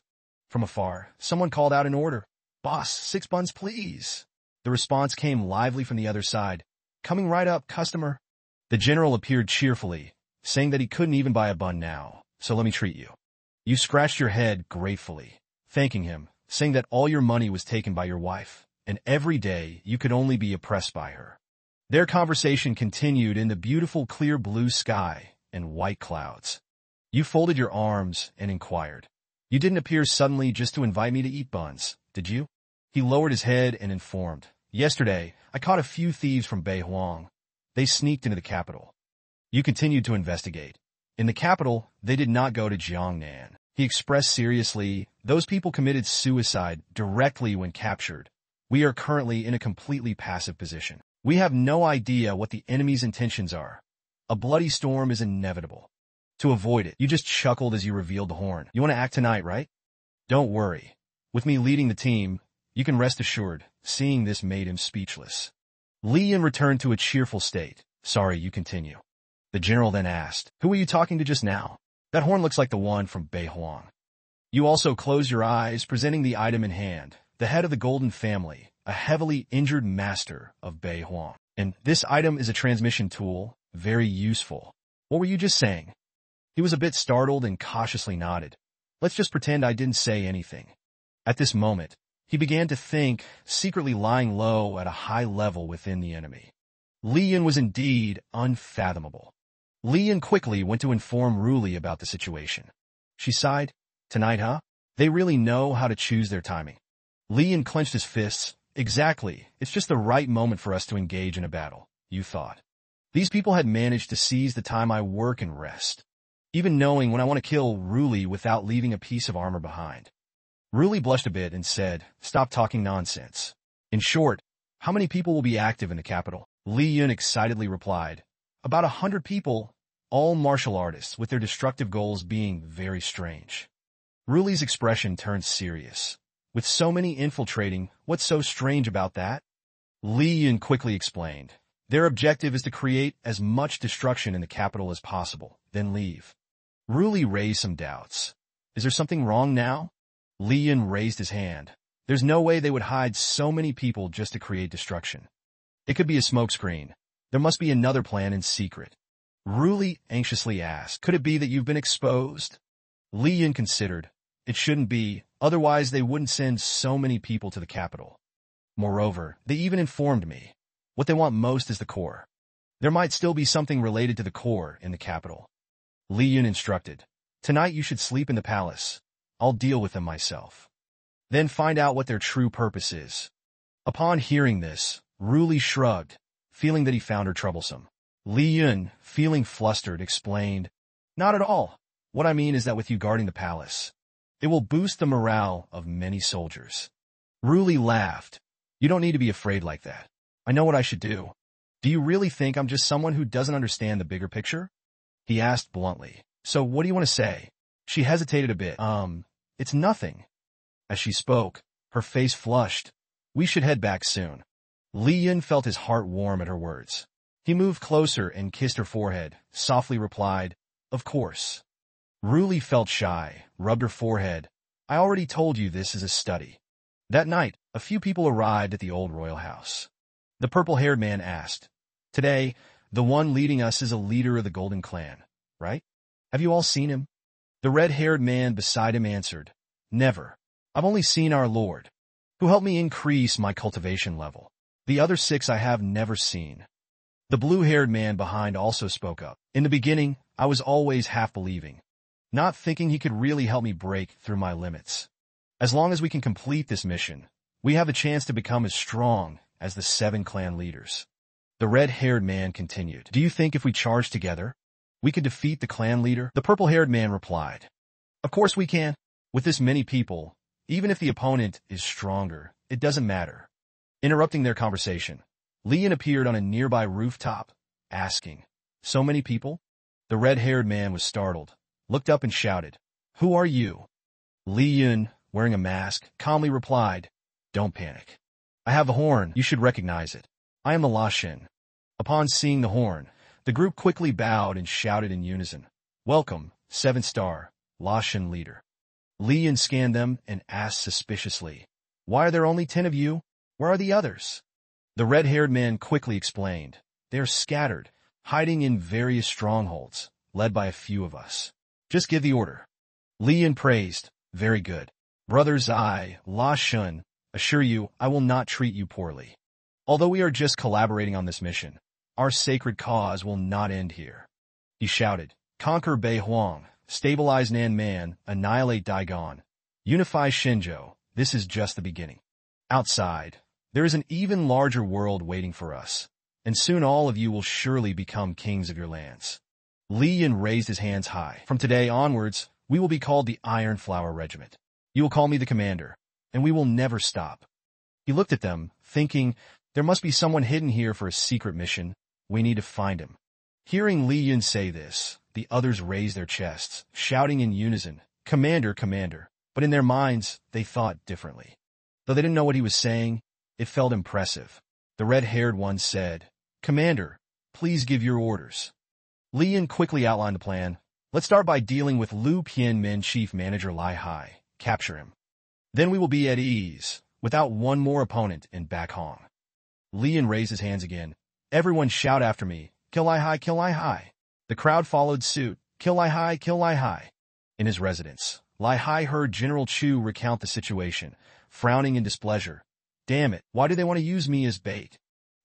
From afar, someone called out an order. "Boss, 6 buns, please." The response came lively from the other side. "Coming right up, customer." The general appeared cheerfully, saying that he couldn't even buy a bun now, "So let me treat you." You scratched your head gratefully, thanking him, saying that all your money was taken by your wife, and every day you could only be oppressed by her. Their conversation continued in the beautiful clear blue sky and white clouds. You folded your arms and inquired, "You didn't appear suddenly just to invite me to eat buns, did you?" He lowered his head and informed, "Yesterday, I caught a few thieves from Beihuang. They sneaked into the capital." You continued to investigate. In the capital, they did not go to Jiangnan. He expressed seriously, "Those people committed suicide directly when captured. We are currently in a completely passive position. We have no idea what the enemy's intentions are. A bloody storm is inevitable. To avoid it," you just chuckled as you revealed the horn. "You want to act tonight, right? Don't worry. With me leading the team, you can rest assured." Seeing this made him speechless. Li Yin returned to a cheerful state. "Sorry, you continue." The general then asked, "Who were you talking to just now? That horn looks like the one from Beihuang." You also closed your eyes, presenting the item in hand, the head of the Golden Family, a heavily injured master of Beihuang. "And this item is a transmission tool, very useful." "What were you just saying?" He was a bit startled and cautiously nodded. "Let's just pretend I didn't say anything." At this moment, he began to think, secretly lying low at a high level within the enemy. Li Yin was indeed unfathomable. Li Yin quickly went to inform Ruli about the situation. She sighed, "Tonight, huh? They really know how to choose their timing." Li Yin clenched his fists. "Exactly. It's just the right moment for us to engage in a battle," you thought. These people had managed to seize the time I work and rest, even knowing when I want to kill Ruli without leaving a piece of armor behind. Ruli blushed a bit and said, "Stop talking nonsense. In short, how many people will be active in the capital?" Li Yun excitedly replied, "About 100 people, all martial artists, with their destructive goals being very strange." Ruli's expression turned serious. "With so many infiltrating, what's so strange about that?" Li Yun quickly explained, "Their objective is to create as much destruction in the capital as possible, then leave." Ruli raised some doubts. "Is there something wrong now?" Li Yun raised his hand. "There's no way they would hide so many people just to create destruction. It could be a smokescreen. There must be another plan in secret." Ruli anxiously asked, "Could it be that you've been exposed?" Li Yun considered, "It shouldn't be, otherwise they wouldn't send so many people to the capital. Moreover, they even informed me. What they want most is the core. There might still be something related to the core in the capital." Li Yun instructed, "Tonight you should sleep in the palace. I'll deal with them myself. Then find out what their true purpose is." Upon hearing this, Ruli shrugged, feeling that he found her troublesome. Li Yun, feeling flustered, explained, "Not at all. What I mean is that with you guarding the palace, it will boost the morale of many soldiers." Ruli laughed. "You don't need to be afraid like that. I know what I should do." "Do you really think I'm just someone who doesn't understand the bigger picture?" He asked bluntly. "So what do you want to say?" She hesitated a bit. It's nothing." As she spoke, her face flushed. "We should head back soon." Li Yun felt his heart warm at her words. He moved closer and kissed her forehead, softly replied, "Of course." Ruli felt shy, rubbed her forehead. "I already told you this is a study." That night, a few people arrived at the old royal house. The purple-haired man asked, "Today, the one leading us is a leader of the Golden Clan, right? Have you all seen him?" The red-haired man beside him answered, "Never. I've only seen our Lord, who helped me increase my cultivation level." The other 6 I have never seen. The blue-haired man behind also spoke up. In the beginning, I was always half believing, not thinking he could really help me break through my limits. As long as we can complete this mission, we have a chance to become as strong as the 7 clan leaders. The red-haired man continued. Do you think if we charge together, we could defeat the clan leader? The purple-haired man replied. Of course we can. With this many people, even if the opponent is stronger, it doesn't matter. Interrupting their conversation, Li Yun appeared on a nearby rooftop, asking, So many people? The red-haired man was startled, looked up and shouted, Who are you? Li Yun, wearing a mask, calmly replied, Don't panic. I have a horn, you should recognize it. I am the La Shin. Upon seeing the horn, the group quickly bowed and shouted in unison, Welcome, 7-star, La Shin leader. Li Yun scanned them and asked suspiciously, Why are there only 10 of you? Where are the others? The red-haired man quickly explained, They are scattered, hiding in various strongholds, led by a few of us. Just give the order. Li Yun praised, Very good. Brothers, I, La Shun, assure you I will not treat you poorly. Although we are just collaborating on this mission, our sacred cause will not end here. He shouted, Conquer Bei Huang, stabilize Nan Man, annihilate Daigon, unify Shenzhou. This is just the beginning. Outside, there is an even larger world waiting for us, and soon all of you will surely become kings of your lands. Li Yun raised his hands high. From today onwards, we will be called the Iron Flower Regiment. You will call me the commander, and we will never stop. He looked at them, thinking, there must be someone hidden here for a secret mission. We need to find him. Hearing Li Yun say this, the others raised their chests, shouting in unison, Commander, Commander. But in their minds, they thought differently. Though they didn't know what he was saying, it felt impressive. The red-haired one said, Commander, please give your orders. Li Yun quickly outlined the plan. Let's start by dealing with Lu Pianmin Chief Manager Lai Hai. Capture him. Then we will be at ease, without one more opponent in Back Hong. Li Yun raised his hands again. Everyone shout after me, Kill Lai Hai, Kill Lai Hai. The crowd followed suit, Kill Lai Hai, Kill Lai Hai. In his residence, Lai Hai heard General Chu recount the situation, frowning in displeasure. Damn it, why do they want to use me as bait?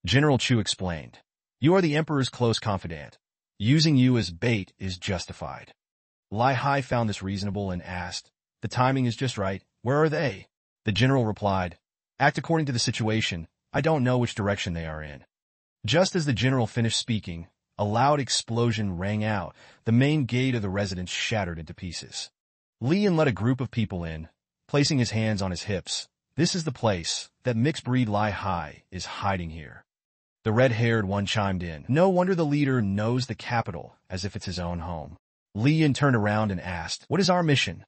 General Chu explained. You are the Emperor's close confidant. Using you as bait is justified. Lai Hai found this reasonable and asked, The timing is just right. Where are they? The general replied, Act according to the situation. I don't know which direction they are in. Just as the general finished speaking, a loud explosion rang out. The main gate of the residence shattered into pieces. Li Yun let a group of people in, placing his hands on his hips. This is the place that mixed-breed Lai Hai is hiding here. The red-haired one chimed in. No wonder the leader knows the capital as if it's his own home. Li Yun turned around and asked, What is our mission?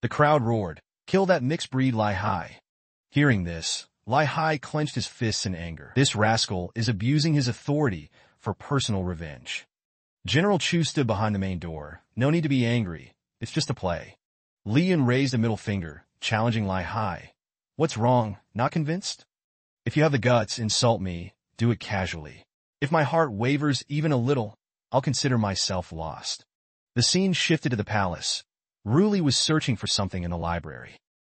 The crowd roared, Kill that mixed-breed Lai Hai. Hearing this, Lai Hai clenched his fists in anger. This rascal is abusing his authority for personal revenge. General Chu stood behind the main door. No need to be angry. It's just a play. Li Yun raised a middle finger, challenging Lai Hai. What's wrong? Not convinced? If you have the guts, insult me. Do it casually. If my heart wavers even a little, I'll consider myself lost. The scene shifted to the palace. Ruli was searching for something in the library.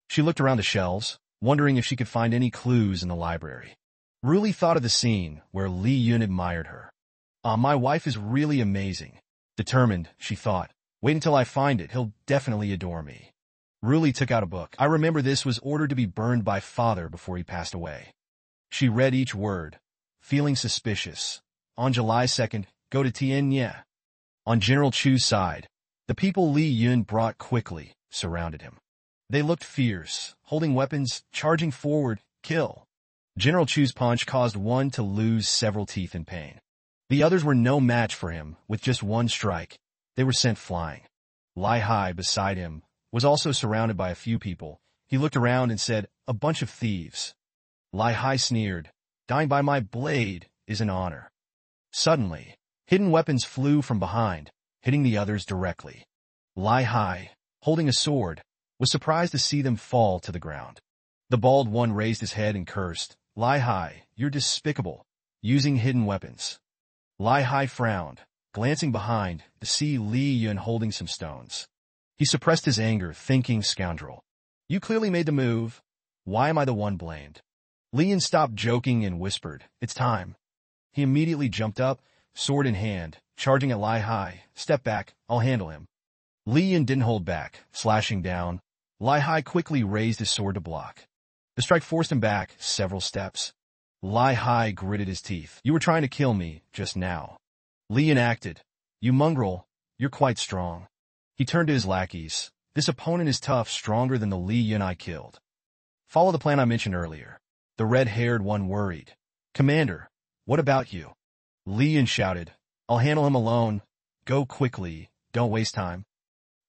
She looked around the shelves, wondering if she could find any clues in the library. Ruli thought of the scene where Li Yun admired her. My wife is really amazing. Determined, she thought. Wait until I find it, he'll definitely adore me. Ruli took out a book. I remember this was ordered to be burned by father before he passed away. She read each word, feeling suspicious. On July 2nd, go to Tianye. On General Chu's side, the people Li Yun brought quickly surrounded him. They looked fierce, holding weapons, charging forward, kill. General Chu's punch caused one to lose several teeth in pain. The others were no match for him. With just one strike, they were sent flying. Lai Hai, beside him, was also surrounded by a few people. He looked around and said, A bunch of thieves. Lai Hai sneered, Dying by my blade is an honor. Suddenly, hidden weapons flew from behind, hitting the others directly. Lai Hai, holding a sword, was surprised to see them fall to the ground. The bald one raised his head and cursed, Lai Hai, you're despicable, using hidden weapons. Lai Hai frowned, glancing behind to see Li Yun holding some stones. He suppressed his anger, thinking, Scoundrel. You clearly made the move. Why am I the one blamed? Li Yan stopped joking and whispered, "It's time." He immediately jumped up, sword in hand, charging at Lai Hai. "Step back, I'll handle him." Li Yan didn't hold back, slashing down. Lai Hai quickly raised his sword to block. The strike forced him back several steps. Lai Hai gritted his teeth. "You were trying to kill me just now." Li Yan acted. "You mongrel, you're quite strong." He turned to his lackeys. "This opponent is tough, stronger than the Li Yan I killed. Follow the plan I mentioned earlier." The red-haired one worried. "Commander, what about you?" Li Yan shouted. "I'll handle him alone. Go quickly, don't waste time."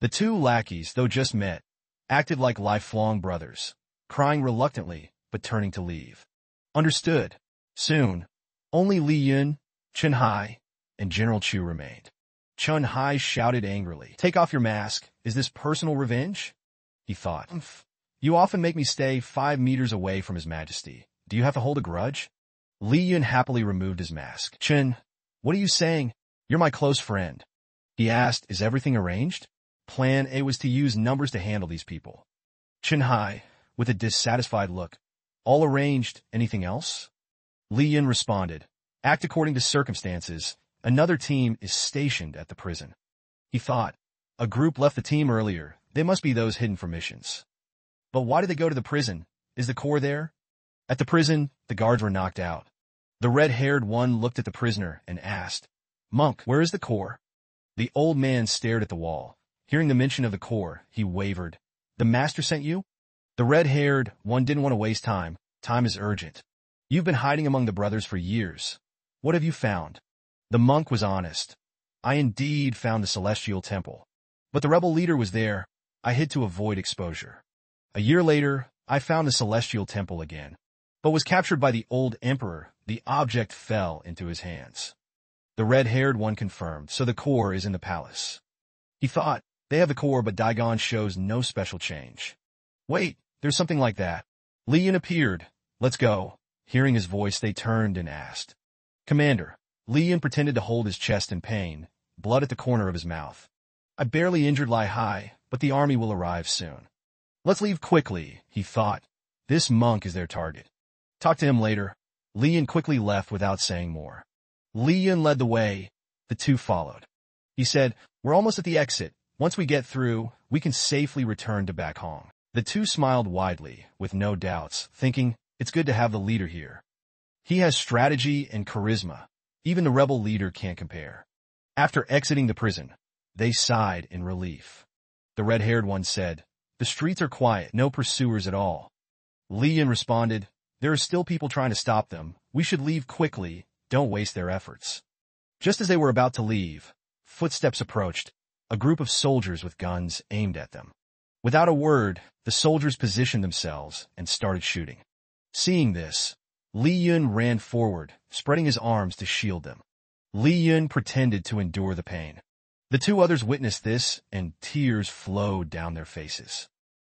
The two lackeys, though just met, acted like lifelong brothers, crying reluctantly but turning to leave. Understood. Soon, only Li Yan, Chen Hai, and General Chu remained. Chen Hai shouted angrily, "Take off your mask. Is this personal revenge?" He thought. "You often make me stay 5 meters away from His Majesty. Do you have to hold a grudge?" Li Yan happily removed his mask. "Chen, what are you saying? You're my close friend." He asked, "Is everything arranged?" Plan A was to use numbers to handle these people. Chen Hai, with a dissatisfied look, "All arranged. Anything else?" Li Yan responded, "Act according to circumstances. Another team is stationed at the prison." He thought, "A group left the team earlier. They must be those hidden for missions. But why did they go to the prison? Is the core there?" At the prison, the guards were knocked out. The red-haired one looked at the prisoner and asked, "Monk, where is the core?" The old man stared at the wall. Hearing the mention of the core, he wavered. "The master sent you?" The red-haired one didn't want to waste time. "Time is urgent. You've been hiding among the brothers for years. What have you found?" The monk was honest. "I indeed found the celestial temple. But the rebel leader was there. I hid to avoid exposure. A year later, I found the celestial temple again, but was captured by the old emperor. The object fell into his hands." The red-haired one confirmed, "So the core is in the palace." He thought, "They have the core, but Daigon shows no special change." "Wait, there's something like that." Li Yan appeared. "Let's go." Hearing his voice, they turned and asked, "Commander." Li Yan pretended to hold his chest in pain, blood at the corner of his mouth. "I barely injured Lai Hai, but the army will arrive soon." "Let's leave quickly," he thought. "This monk is their target. Talk to him later." Li Yan quickly left without saying more. Li Yan led the way. The two followed. He said, "We're almost at the exit. Once we get through, we can safely return to Back Hong." The two smiled widely, with no doubts, thinking, "It's good to have the leader here. He has strategy and charisma. Even the rebel leader can't compare." After exiting the prison, they sighed in relief. The red-haired one said, "The streets are quiet, no pursuers at all." Li Yan responded, "There are still people trying to stop them. We should leave quickly. Don't waste their efforts." Just as they were about to leave, footsteps approached. A group of soldiers with guns aimed at them. Without a word, the soldiers positioned themselves and started shooting. Seeing this, Li Yan ran forward, spreading his arms to shield them. Li Yan pretended to endure the pain. The two others witnessed this, and tears flowed down their faces.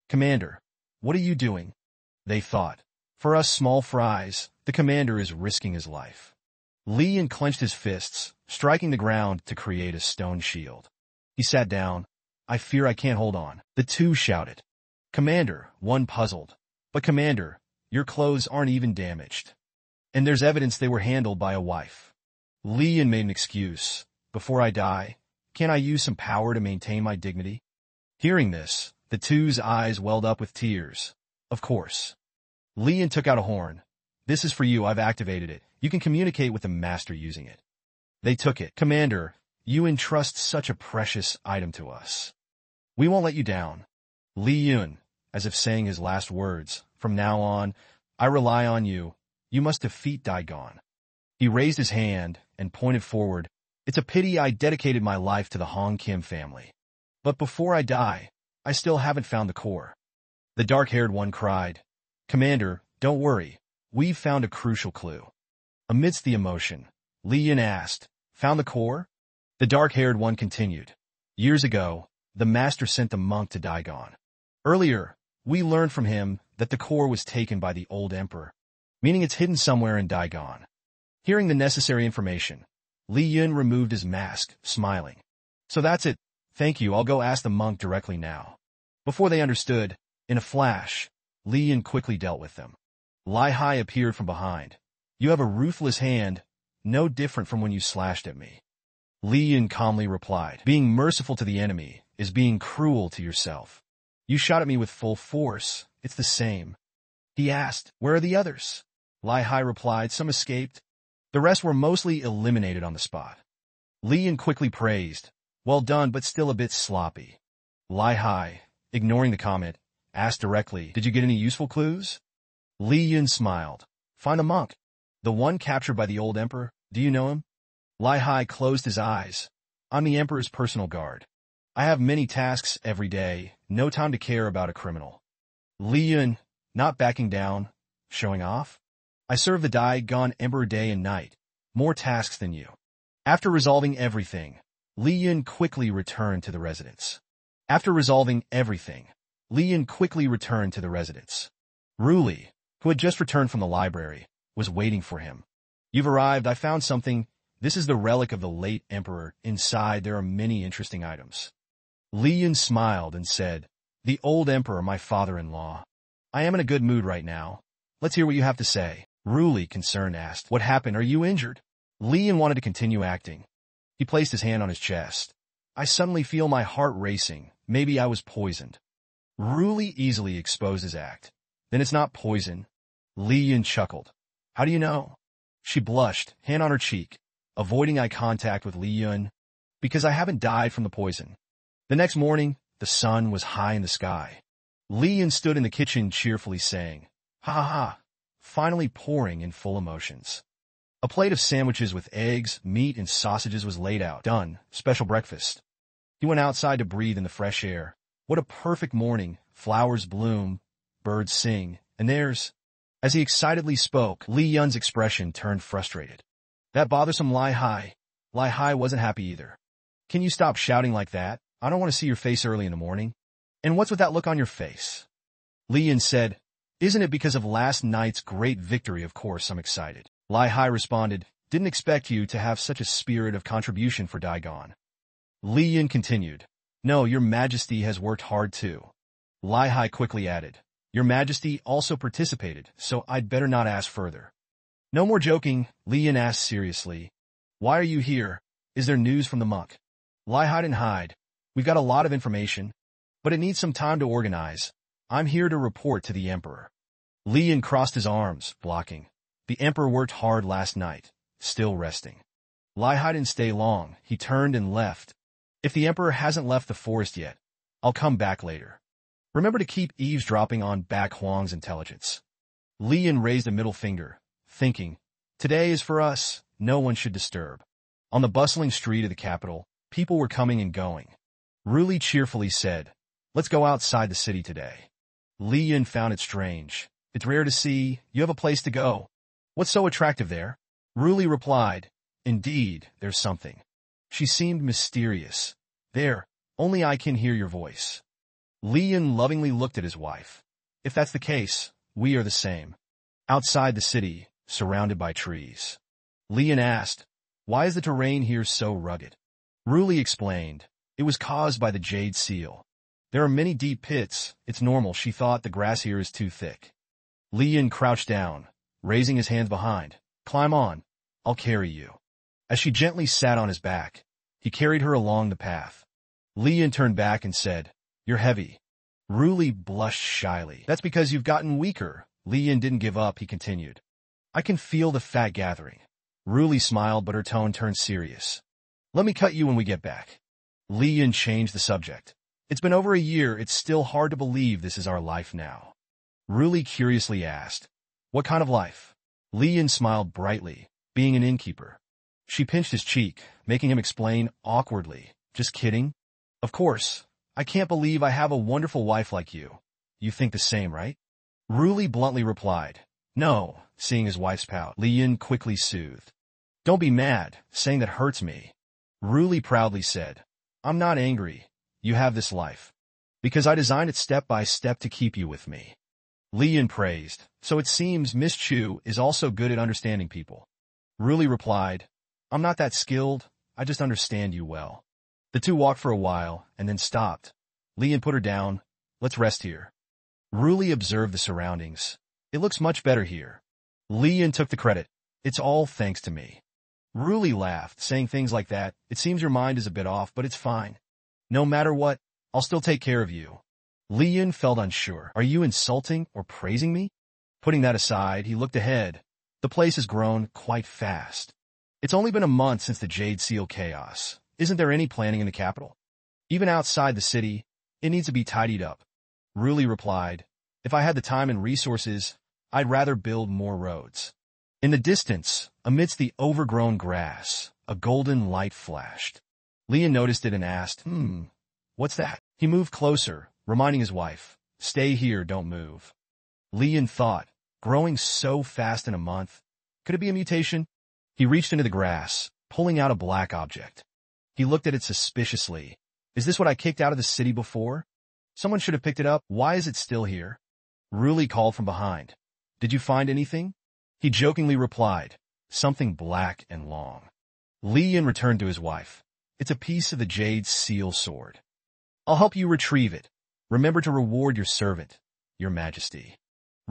"Commander, what are you doing?" They thought. "For us small fries, the commander is risking his life." Li Yan clenched his fists, striking the ground to create a stone shield. He sat down. "I fear I can't hold on." The two shouted. "Commander," one puzzled. "But Commander, your clothes aren't even damaged. And there's evidence they were handled by a wife." Li Yan made an excuse. "Before I die, can't I use some power to maintain my dignity?" Hearing this, the two's eyes welled up with tears. "Of course." Li Yan took out a horn. "This is for you, I've activated it. You can communicate with the master using it." They took it. "Commander, you entrust such a precious item to us. We won't let you down." Li Yan, as if saying his last words, "From now on, I rely on you. You must defeat Daigon." He raised his hand and pointed forward. "It's a pity I dedicated my life to the Hong Kim family. But before I die, I still haven't found the core." The dark-haired one cried, "Commander, don't worry. We've found a crucial clue." Amidst the emotion, Li Yan asked, "Found the core?" The dark-haired one continued, "Years ago, the master sent the monk to Daigon. Earlier, we learned from him that the core was taken by the old emperor, meaning it's hidden somewhere in Daigon." Hearing the necessary information, Li Yan removed his mask, smiling. "So that's it. Thank you, I'll go ask the monk directly now." Before they understood, in a flash, Li Yan quickly dealt with them. Li Hai appeared from behind. You have a ruthless hand, no different from when you slashed at me. Li Yun calmly replied, being merciful to the enemy is being cruel to yourself. You shot at me with full force. It's the same. He asked, where are the others? Li Hai replied, some escaped. The rest were mostly eliminated on the spot. Li Yun quickly praised, well done but still a bit sloppy. Li Hai, ignoring the comment, asked directly, did you get any useful clues? Li Yun smiled. Find a monk. The one captured by the old emperor, do you know him? Li Hai closed his eyes. I'm the emperor's personal guard. I have many tasks every day, no time to care about a criminal. Li Yun, not backing down, showing off. I serve the Dai-Gon Emperor day and night, more tasks than you. After resolving everything, Li Yun quickly returned to the residence. Ruli, who had just returned from the library, was waiting for him. You've arrived, I found something. This is the relic of the late emperor. Inside there are many interesting items. Li Yun smiled and said, the old emperor, my father-in-law. I am in a good mood right now. Let's hear what you have to say. Ruli, concerned, asked, what happened? Are you injured? Li Yun wanted to continue acting. He placed his hand on his chest. I suddenly feel my heart racing. Maybe I was poisoned. Ruli easily exposed his act. Then it's not poison. Li Yun chuckled. How do you know? She blushed, hand on her cheek, avoiding eye contact with Li Yun. Because I haven't died from the poison. The next morning, the sun was high in the sky. Li Yun stood in the kitchen cheerfully saying, ha ha ha, finally pouring in full emotions. A plate of sandwiches with eggs, meat, and sausages was laid out. Done. Special breakfast. He went outside to breathe in the fresh air. What a perfect morning. Flowers bloom, birds sing, and there's... As he excitedly spoke, Li Yun's expression turned frustrated. That bothersome Li Hai. Li Hai wasn't happy either. Can you stop shouting like that? I don't want to see your face early in the morning. And what's with that look on your face? Li Yun said, isn't it because of last night's great victory? Of course I'm excited. Li Hai responded, didn't expect you to have such a spirit of contribution for Dai-Gon. Li Yun continued, no, your majesty has worked hard too. Li Hai quickly added, your majesty also participated, so I'd better not ask further. No more joking, Li Yun asked seriously. Why are you here? Is there news from the monk? Li Hai didn't hide. We've got a lot of information, but it needs some time to organize. I'm here to report to the emperor. Li Yun crossed his arms, blocking. The emperor worked hard last night, still resting. Li Hai didn't stay long. He turned and left. If the emperor hasn't left the forest yet, I'll come back later. Remember to keep eavesdropping on Bak Huang's intelligence. Li Yun raised a middle finger, thinking, today is for us, no one should disturb. On the bustling street of the capital, people were coming and going. Ruli cheerfully said, let's go outside the city today. Li Yun found it strange. It's rare to see, you have a place to go. What's so attractive there? Ruli replied, indeed, there's something. She seemed mysterious. There, only I can hear your voice. Li Yun lovingly looked at his wife. If that's the case, we are the same. Outside the city, surrounded by trees. Li Yun asked, why is the terrain here so rugged? Ruli explained, it was caused by the jade seal. There are many deep pits, it's normal, she thought the grass here is too thick. Li Yun crouched down, raising his hands behind. Climb on, I'll carry you. As she gently sat on his back, he carried her along the path. Li Yun turned back and said, you're heavy. Ruli blushed shyly. That's because you've gotten weaker. Li Yun didn't give up, he continued. I can feel the fat gathering. Ruli smiled, but her tone turned serious. Let me cut you when we get back. Li Yun changed the subject. It's been over a year, it's still hard to believe this is our life now. Ruli curiously asked, what kind of life? Li Yun smiled brightly, being an innkeeper. She pinched his cheek, making him explain awkwardly, just kidding? Of course, I can't believe I have a wonderful wife like you. You think the same, right? Ruli bluntly replied, no, seeing his wife's pout. Li Yun quickly soothed. Don't be mad, saying that hurts me. Ruli proudly said, I'm not angry, you have this life. Because I designed it step by step to keep you with me. Li Yun praised, so it seems Miss Chu is also good at understanding people. Ruli replied, I'm not that skilled, I just understand you well. The two walked for a while, and then stopped. Li Yun put her down. Let's rest here. Ruli observed the surroundings. It looks much better here. Li Yun took the credit. It's all thanks to me. Ruli laughed, saying things like that. It seems your mind is a bit off, but it's fine. No matter what, I'll still take care of you. Li Yun felt unsure. Are you insulting or praising me? Putting that aside, he looked ahead. The place has grown quite fast. It's only been a month since the Jade Seal chaos. Isn't there any planning in the capital? Even outside the city, it needs to be tidied up. Ruli replied, if I had the time and resources, I'd rather build more roads. In the distance, amidst the overgrown grass, a golden light flashed. Li Yun noticed it and asked, what's that? He moved closer, reminding his wife, stay here, don't move. Li Yun thought, growing so fast in a month, could it be a mutation? He reached into the grass, pulling out a black object. He looked at it suspiciously. Is this what I kicked out of the city before? Someone should have picked it up. Why is it still here? Ruli called from behind. Did you find anything? He jokingly replied, something black and long. Li Yun returned to his wife. It's a piece of the Jade Seal sword. I'll help you retrieve it. Remember to reward your servant, your majesty.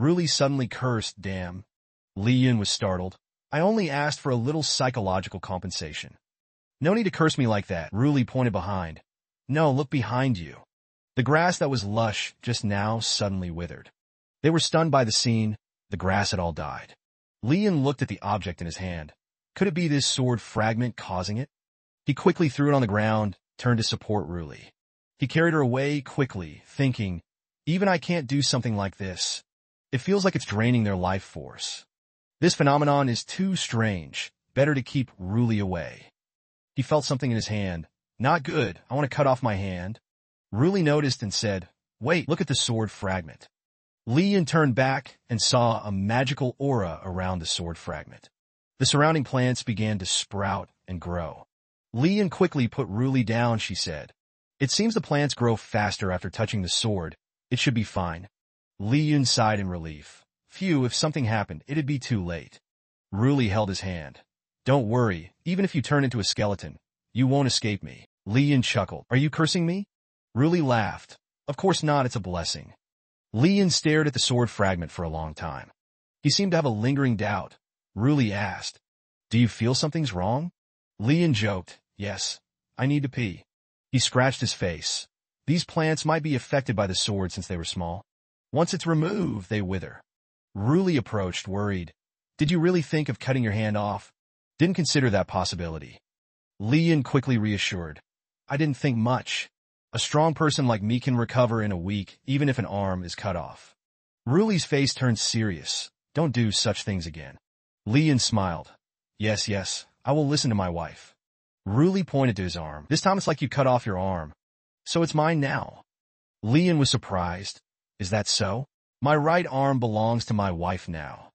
Ruli suddenly cursed, damn. Li Yun was startled. I only asked for a little psychological compensation. No need to curse me like that, Ruli pointed behind. No, look behind you. The grass that was lush just now suddenly withered. They were stunned by the scene. The grass had all died. Li Yun looked at the object in his hand. Could it be this sword fragment causing it? He quickly threw it on the ground, turned to support Ruli. He carried her away quickly, thinking, even I can't do something like this. It feels like it's draining their life force. This phenomenon is too strange. Better to keep Ruli away. He felt something in his hand. Not good. I want to cut off my hand. Ruli noticed and said, wait, look at the sword fragment. Li Yun turned back and saw a magical aura around the sword fragment. The surrounding plants began to sprout and grow. Li Yun quickly put Ruli down, she said. It seems the plants grow faster after touching the sword. It should be fine. Li Yun sighed in relief. Phew, if something happened, it'd be too late. Ruli held his hand. Don't worry, even if you turn into a skeleton, you won't escape me. Li Yun chuckled. Are you cursing me? Ruli laughed. Of course not, it's a blessing. Li Yun stared at the sword fragment for a long time. He seemed to have a lingering doubt. Ruli asked, do you feel something's wrong? Li Yun joked, yes, I need to pee. He scratched his face. These plants might be affected by the sword since they were small. Once it's removed, they wither. Ruli approached, worried. Did you really think of cutting your hand off? Didn't consider that possibility. Li Yun quickly reassured. I didn't think much. A strong person like me can recover in a week, even if an arm is cut off. Ruli's face turned serious. Don't do such things again. Li Yun smiled. Yes, I will listen to my wife. Ruli pointed to his arm. This time it's like you cut off your arm. So it's mine now. Li Yun was surprised. Is that so? My right arm belongs to my wife now.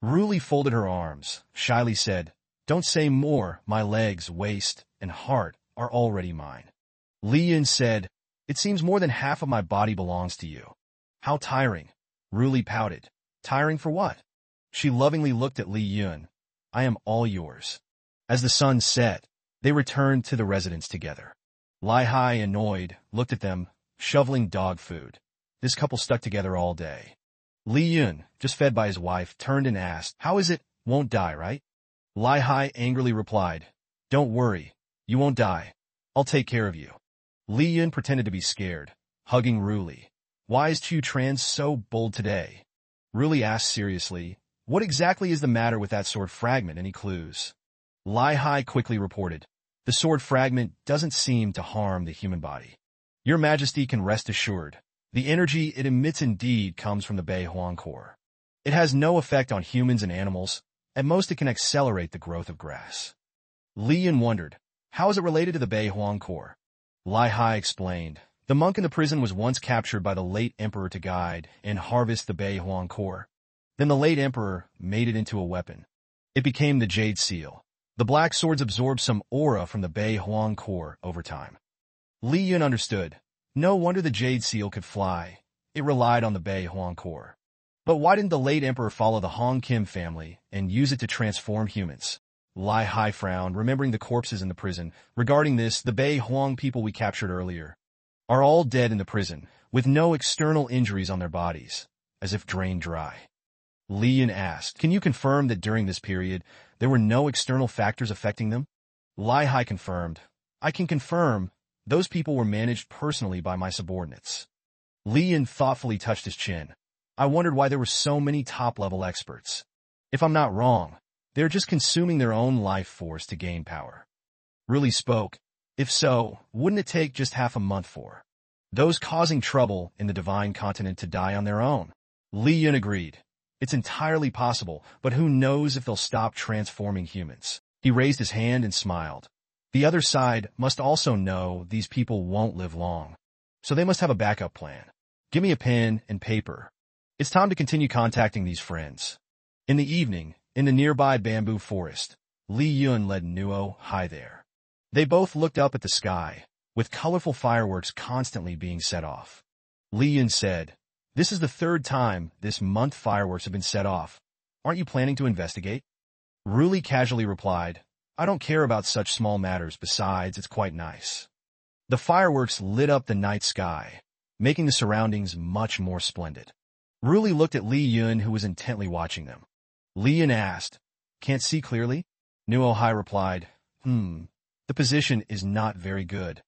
Ruli folded her arms, shyly said, don't say more, my legs, waist, and heart are already mine. Li Yun said, it seems more than half of my body belongs to you. How tiring. Ruli pouted. Tiring for what? She lovingly looked at Li Yun. I am all yours. As the sun set, they returned to the residence together. Lai Hai, annoyed, looked at them, shoveling dog food. This couple stuck together all day. Li Yun, just fed by his wife, turned and asked, how is it? Won't die, right? Lai Hai angrily replied, don't worry. You won't die. I'll take care of you. Li Yun pretended to be scared, hugging Ruli. Why is Chu Tran so bold today? Ruli asked seriously, what exactly is the matter with that sword fragment? Any clues? Lai Hai quickly reported, the sword fragment doesn't seem to harm the human body. Your Majesty can rest assured. The energy it emits indeed comes from the Bei Huang core. It has no effect on humans and animals. At most it can accelerate the growth of grass. Li Yun wondered, how is it related to the Bei Huang core? Lai Hai explained, the monk in the prison was once captured by the late emperor to guide and harvest the Bei Huang core. Then the late emperor made it into a weapon. It became the Jade Seal. The black swords absorbed some aura from the Bei Huang core over time. Li Yun understood. No wonder the Jade Seal could fly. It relied on the Bei Huang core. But why didn't the late emperor follow the Hong Kim family and use it to transform humans? Lai Hai frowned, remembering the corpses in the prison. Regarding this, the Bei Huang people we captured earlier are all dead in the prison, with no external injuries on their bodies, as if drained dry. Li Yun asked. Can you confirm that during this period, there were no external factors affecting them? Lai Hai confirmed. I can confirm those people were managed personally by my subordinates. Li Yun thoughtfully touched his chin. I wondered why there were so many top-level experts. If I'm not wrong, they're just consuming their own life force to gain power. Really spoke. If so, wouldn't it take just half a month for those causing trouble in the divine continent to die on their own? Li Yun agreed. It's entirely possible, but who knows if they'll stop transforming humans. He raised his hand and smiled. The other side must also know these people won't live long, so they must have a backup plan. Give me a pen and paper. It's time to continue contacting these friends. In the evening, in the nearby bamboo forest, Li Yun led Nuo Hai there. They both looked up at the sky, with colorful fireworks constantly being set off. Li Yun said, "This is the third time this month fireworks have been set off. Aren't you planning to investigate?" Ruli casually replied, "I don't care about such small matters, besides it's quite nice." The fireworks lit up the night sky, making the surroundings much more splendid. Ruli looked at Li Yun, who was intently watching them. Li Yun asked, "Can't see clearly?" Nuo Hai replied, The position is not very good."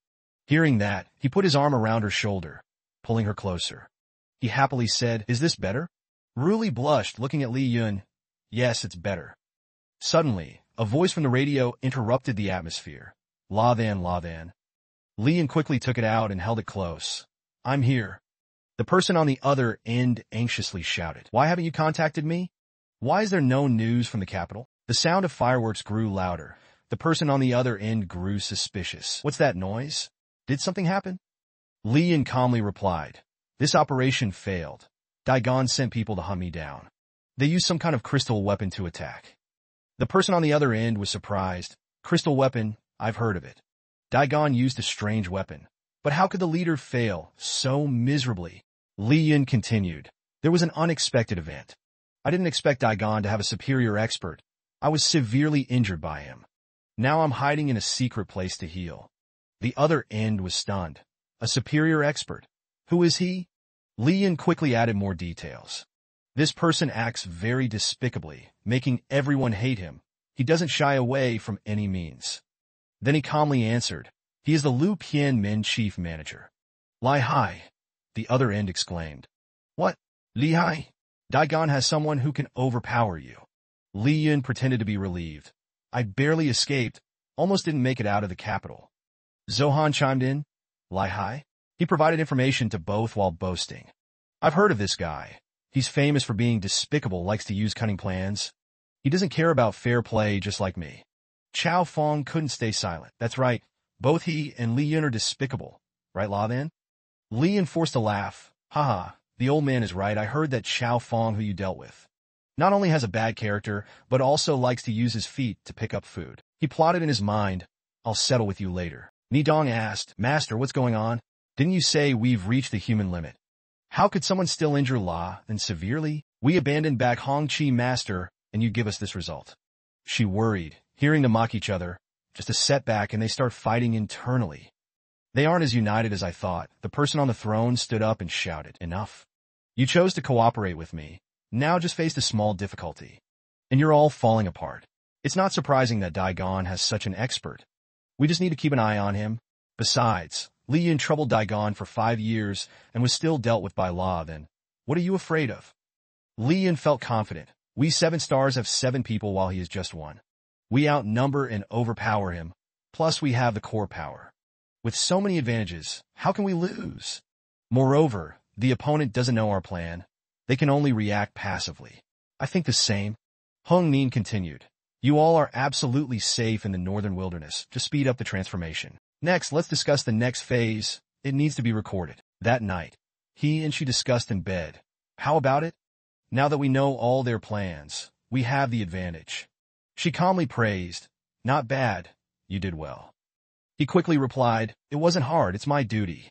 Hearing that, he put his arm around her shoulder, pulling her closer. He happily said, "Is this better?" Ruli blushed, looking at Li Yun. "Yes, it's better." Suddenly, a voice from the radio interrupted the atmosphere. La Than. Li Yun quickly took it out and held it close. "I'm here." The person on the other end anxiously shouted, "Why haven't you contacted me? Why is there no news from the capital?" The sound of fireworks grew louder. The person on the other end grew suspicious. "What's that noise? Did something happen?" Li Yun calmly replied, "This operation failed. Daigon sent people to hunt me down. They used some kind of crystal weapon to attack." The person on the other end was surprised. "Crystal weapon? I've heard of it. Daigon used a strange weapon. But how could the leader fail so miserably?" Li Yun continued, "There was an unexpected event. I didn't expect Daigon to have a superior expert. I was severely injured by him. Now I'm hiding in a secret place to heal." The other end was stunned. "A superior expert? Who is he?" Li Yun quickly added more details. "This person acts very despicably, making everyone hate him. He doesn't shy away from any means." Then he calmly answered, "He is the Lu Pian Min chief manager." "Lai Hai," the other end exclaimed. "What? Li Hai? Daigon has someone who can overpower you." Li Yun pretended to be relieved. "I barely escaped, almost didn't make it out of the capital." Zohan chimed in. "Lai Hai?" He provided information to both while boasting. "I've heard of this guy. He's famous for being despicable, likes to use cunning plans. He doesn't care about fair play, just like me." Chao Fong couldn't stay silent. "That's right. Both he and Li Yun are despicable. Right, La Then?" Li Yun forced a laugh. "Haha, the old man is right. I heard that Chao Fong, who you dealt with, not only has a bad character, but also likes to use his feet to pick up food." He plotted in his mind, "I'll settle with you later." Nidong asked, "Master, what's going on? Didn't you say we've reached the human limit? How could someone still injure La, and severely? We abandoned back Hong Chi, Master, and you give us this result." She worried, hearing them mock each other. Just a setback and they start fighting internally. "They aren't as united as I thought." The person on the throne stood up and shouted, "Enough. You chose to cooperate with me. Now just faced a small difficulty. And you're all falling apart. It's not surprising that Daigon has such an expert. We just need to keep an eye on him. Besides, Li Yun troubled Daigon for 5 years and was still dealt with by law then. What are you afraid of?" Li Yun felt confident. "We 7 stars have 7 people while he is just 1. We outnumber and overpower him. Plus we have the core power. With so many advantages, how can we lose? Moreover, the opponent doesn't know our plan. They can only react passively. I think the same." Hung Nin continued, "You all are absolutely safe in the northern wilderness to speed up the transformation. Next, let's discuss the next phase. It needs to be recorded." That night, he and she discussed in bed. "How about it? Now that we know all their plans, we have the advantage." She calmly praised, "Not bad. You did well." He quickly replied, "It wasn't hard. It's my duty."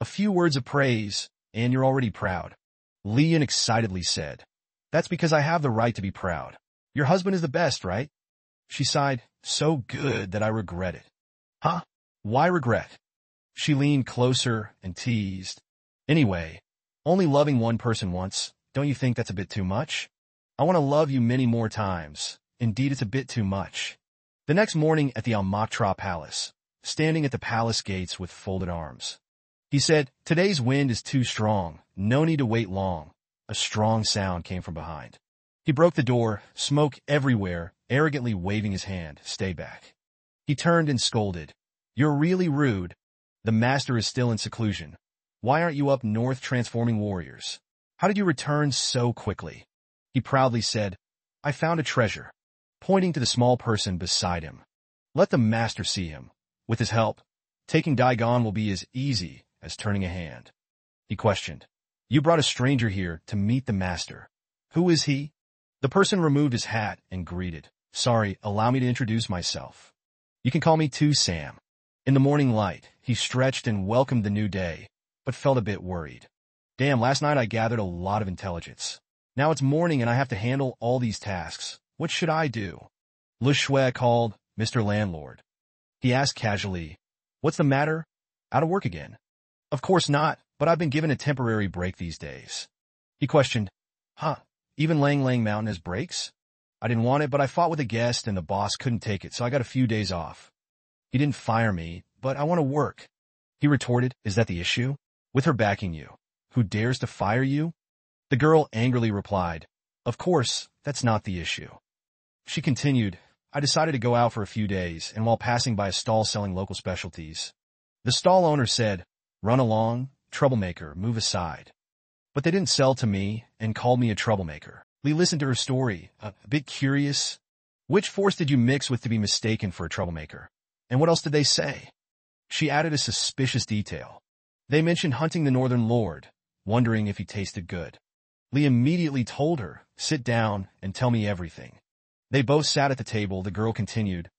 A few words of praise, and you're already proud. Li Yun excitedly said, "That's because I have the right to be proud. Your husband is the best, right?" She sighed, "So good that I regret it." "Huh? Why regret?" She leaned closer and teased, "Anyway, only loving one person once, don't you think that's a bit too much?" I want to love you many more times. Indeed, it's a bit too much. The next morning at the Almaktra Palace, standing at the palace gates with folded arms, he said, "Today's wind is too strong. No need to wait long." A strong sound came from behind. He broke the door, smoke everywhere, arrogantly waving his hand. "Stay back." He turned and scolded. "You're really rude. The master is still in seclusion. Why aren't you up north transforming warriors? How did you return so quickly?" He proudly said, "I found a treasure," pointing to the small person beside him. "Let the master see him. With his help, taking Daigon will be as easy as turning a hand." He questioned, "You brought a stranger here to meet the master. Who is he?" The person removed his hat and greeted, "Sorry, allow me to introduce myself. You can call me too, Sam." In the morning light, he stretched and welcomed the new day, but felt a bit worried. "Damn, last night I gathered a lot of intelligence. Now it's morning and I have to handle all these tasks. What should I do?" Le Shui called, "Mr. Landlord." He asked casually, "What's the matter? Out of work again?" "Of course not, but I've been given a temporary break these days." He questioned, "Huh, even Lang Lang Mountain has breaks?" "I didn't want it, but I fought with a guest and the boss couldn't take it, so I got a few days off. He didn't fire me, but I want to work." He retorted, "Is that the issue? With her backing you, who dares to fire you?" The girl angrily replied, "Of course, that's not the issue." She continued, "I decided to go out for a few days, and while passing by a stall selling local specialties, the stall owner said, 'Run along, troublemaker, move aside.' But they didn't sell to me and called me a troublemaker." Lee listened to her story, a bit curious. "Which force did you mix with to be mistaken for a troublemaker? And what else did they say?" She added a suspicious detail. "They mentioned hunting the Northern Lord, wondering if he tasted good." Lee immediately told her, "Sit down and tell me everything." They both sat at the table. The girl continued,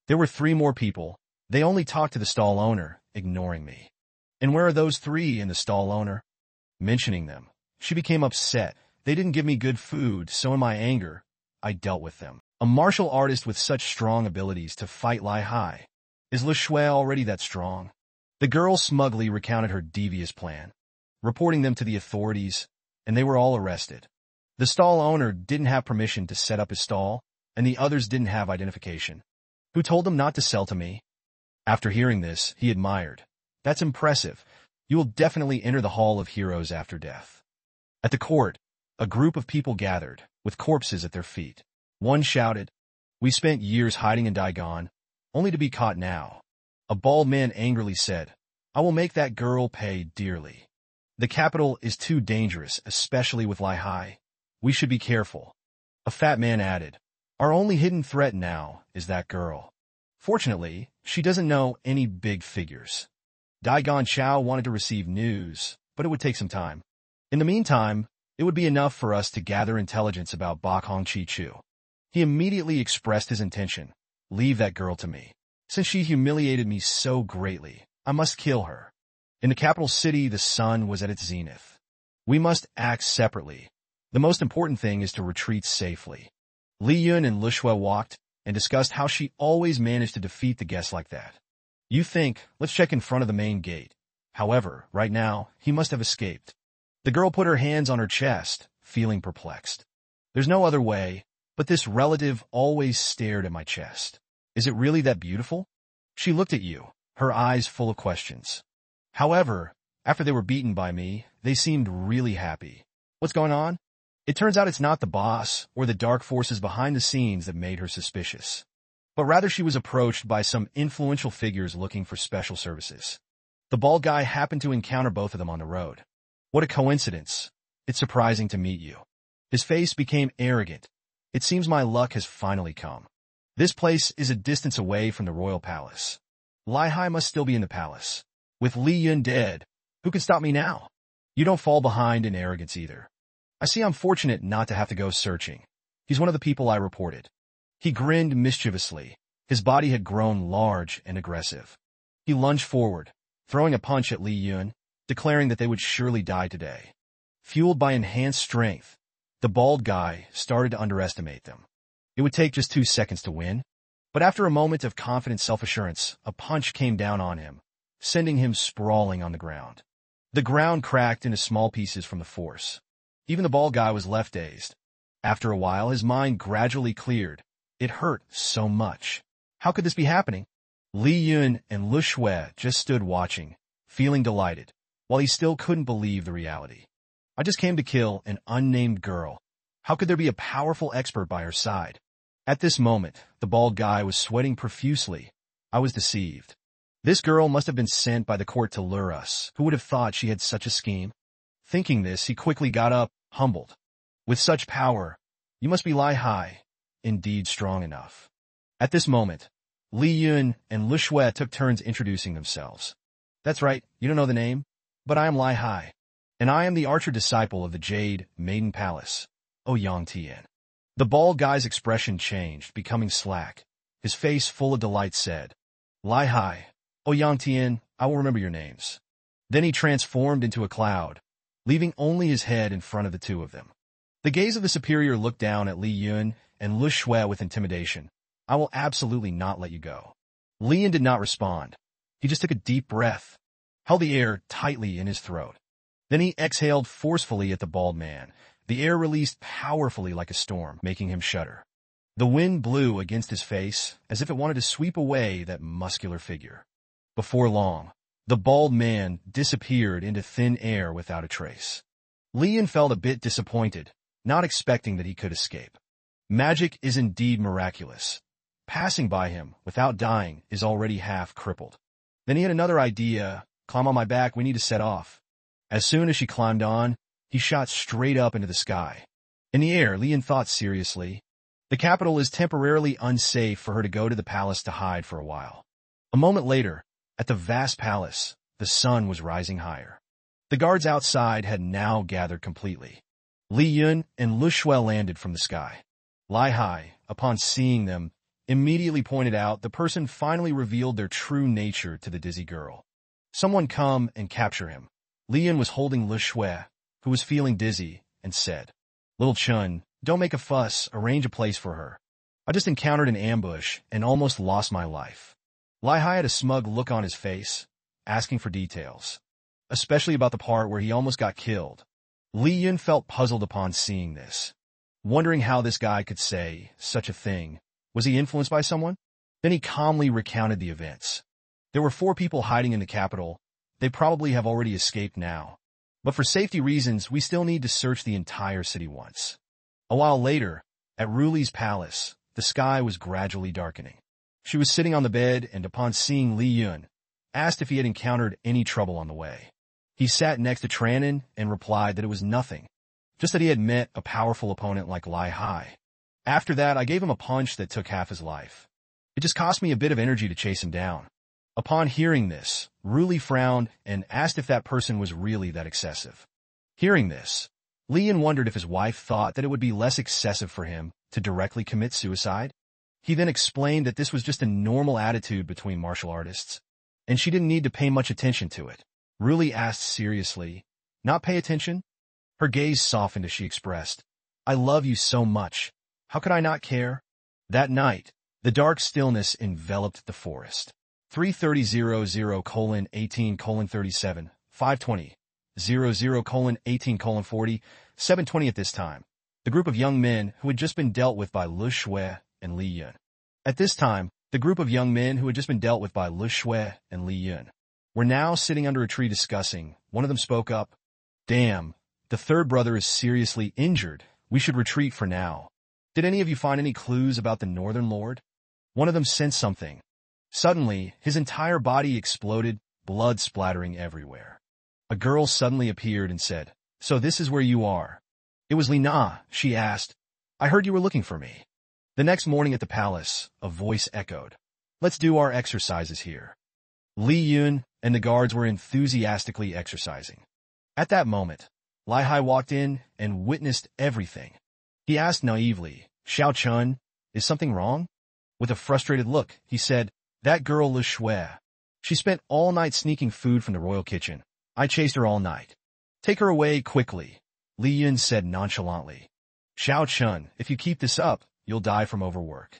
"There were 3 more people. They only talked to the stall owner, ignoring me." "And where are those 3 and the stall owner?" Mentioning them, she became upset. "They didn't give me good food, so in my anger, I dealt with them." A martial artist with such strong abilities to fight lie high. Is Le Shui already that strong? The girl smugly recounted her devious plan, reporting them to the authorities, and they were all arrested. The stall owner didn't have permission to set up his stall, and the others didn't have identification. "Who told them not to sell to me?" After hearing this, he admired. "That's impressive. You will definitely enter the Hall of Heroes after death." At the court, a group of people gathered, with corpses at their feet. One shouted, "We spent years hiding in Daigon, only to be caught now." A bald man angrily said, "I will make that girl pay dearly. The capital is too dangerous, especially with Lai Hai. We should be careful." A fat man added, "Our only hidden threat now is that girl. Fortunately, she doesn't know any big figures." Daigon Chao wanted to receive news, but it would take some time. In the meantime, it would be enough for us to gather intelligence about Bok Hong Chi Chu. He immediately expressed his intention, "Leave that girl to me. Since she humiliated me so greatly, I must kill her." In the capital city, the sun was at its zenith. "We must act separately. The most important thing is to retreat safely." Li Yun and Le Shui walked and discussed how she always managed to defeat the guests like that. "You think, let's check in front of the main gate. However, right now, he must have escaped." The girl put her hands on her chest, feeling perplexed. "There's no other way, but this relative always stared at my chest. Is it really that beautiful?" She looked at you, her eyes full of questions. "However, after they were beaten by me, they seemed really happy. What's going on?" It turns out it's not the boss or the dark forces behind the scenes that made her suspicious, but rather she was approached by some influential figures looking for special services. The bald guy happened to encounter both of them on the road. "What a coincidence. It's surprising to meet you." His face became arrogant. "It seems my luck has finally come. This place is a distance away from the royal palace. Lai Hai must still be in the palace. With Li Yun dead, who can stop me now? You don't fall behind in arrogance either. I see I'm fortunate not to have to go searching. He's one of the people I reported." He grinned mischievously. His body had grown large and aggressive. He lunged forward, throwing a punch at Li Yun, declaring that they would surely die today. Fueled by enhanced strength, the bald guy started to underestimate them. It would take just 2 seconds to win, but after a moment of confident self-assurance, a punch came down on him, sending him sprawling on the ground. The ground cracked into small pieces from the force. Even the bald guy was left dazed. After a while, his mind gradually cleared. It hurt so much. How could this be happening? Li Yun and Lu Shui just stood watching, feeling delighted, while he still couldn't believe the reality. I just came to kill an unnamed girl. How could there be a powerful expert by her side? At this moment, the bald guy was sweating profusely. I was deceived. This girl must have been sent by the court to lure us. Who would have thought she had such a scheme? Thinking this, he quickly got up, humbled. With such power, you must be Lai Hai, indeed strong enough. At this moment, Li Yun and Lu Shui took turns introducing themselves. That's right, you don't know the name, but I am Lai Hai, and I am the archer disciple of the Jade Maiden Palace, Ouyang Tian. The bald guy's expression changed, becoming slack. His face full of delight said, Lai Hai, Ouyang Tian, I will remember your names. Then he transformed into a cloud, leaving only his head in front of the two of them. The gaze of the superior looked down at Li Yun and Lu Shui with intimidation. I will absolutely not let you go. Li Yun did not respond. He just took a deep breath, held the air tightly in his throat. Then he exhaled forcefully at the bald man. The air released powerfully like a storm, making him shudder. The wind blew against his face as if it wanted to sweep away that muscular figure. Before long, the bald man disappeared into thin air without a trace. Li Yun felt a bit disappointed, not expecting that he could escape. Magic is indeed miraculous. Passing by him without dying is already half crippled. Then he had another idea. Climb on my back, we need to set off. As soon as she climbed on, he shot straight up into the sky. In the air, Li Yun thought seriously. The capital is temporarily unsafe for her to go to the palace to hide for a while. A moment later, at the vast palace, the sun was rising higher. The guards outside had now gathered completely. Li Yun and Lu Shui landed from the sky. Lai Hai, upon seeing them, immediately pointed out the person finally revealed their true nature to the dizzy girl. Someone come and capture him. Li Yun was holding Lu Shui, who was feeling dizzy, and said, Little Chun, don't make a fuss, arrange a place for her. I just encountered an ambush and almost lost my life. Lai Hai had a smug look on his face, asking for details, especially about the part where he almost got killed. Li Yun felt puzzled upon seeing this, wondering how this guy could say such a thing. Was he influenced by someone? Then he calmly recounted the events. There were 4 people hiding in the capital. They probably have already escaped now. But for safety reasons, we still need to search the entire city once. A while later, at Ruli's palace, the sky was gradually darkening. She was sitting on the bed and upon seeing Li Yun, asked if he had encountered any trouble on the way. He sat next to Tranin and replied that it was nothing, just that he had met a powerful opponent like Lai Hai. After that, I gave him a punch that took half his life. It just cost me a bit of energy to chase him down. Upon hearing this, Ruli frowned and asked if that person was really that excessive. Hearing this, Li Yun wondered if his wife thought that it would be less excessive for him to directly commit suicide. He then explained that this was just a normal attitude between martial artists, and she didn't need to pay much attention to it. Ruli asked seriously, Not pay attention? Her gaze softened as she expressed, I love you so much. How could I not care? That night, the dark stillness enveloped the forest. 3:30:00:18:37, 5:20:00:18:40, 7:20 at this time. The group of young men who had just been dealt with by Lu Shui and Li Yun. At this time, the group of young men who had just been dealt with by Lu Shui and Li Yun were now sitting under a tree discussing. One of them spoke up. Damn, the third brother is seriously injured. We should retreat for now. Did any of you find any clues about the Northern Lord? One of them sensed something. Suddenly, his entire body exploded, blood splattering everywhere. A girl suddenly appeared and said, So this is where you are. It was Lina, she asked. I heard you were looking for me. The next morning at the palace, a voice echoed. Let's do our exercises here. Li Yun and the guards were enthusiastically exercising. At that moment, Lai Hai walked in and witnessed everything. He asked naively, Xiao Chun, is something wrong? With a frustrated look, he said, That girl Lu Shui. She spent all night sneaking food from the royal kitchen. I chased her all night. Take her away quickly, Li Yun said nonchalantly. Xiao Chun, if you keep this up, you'll die from overwork.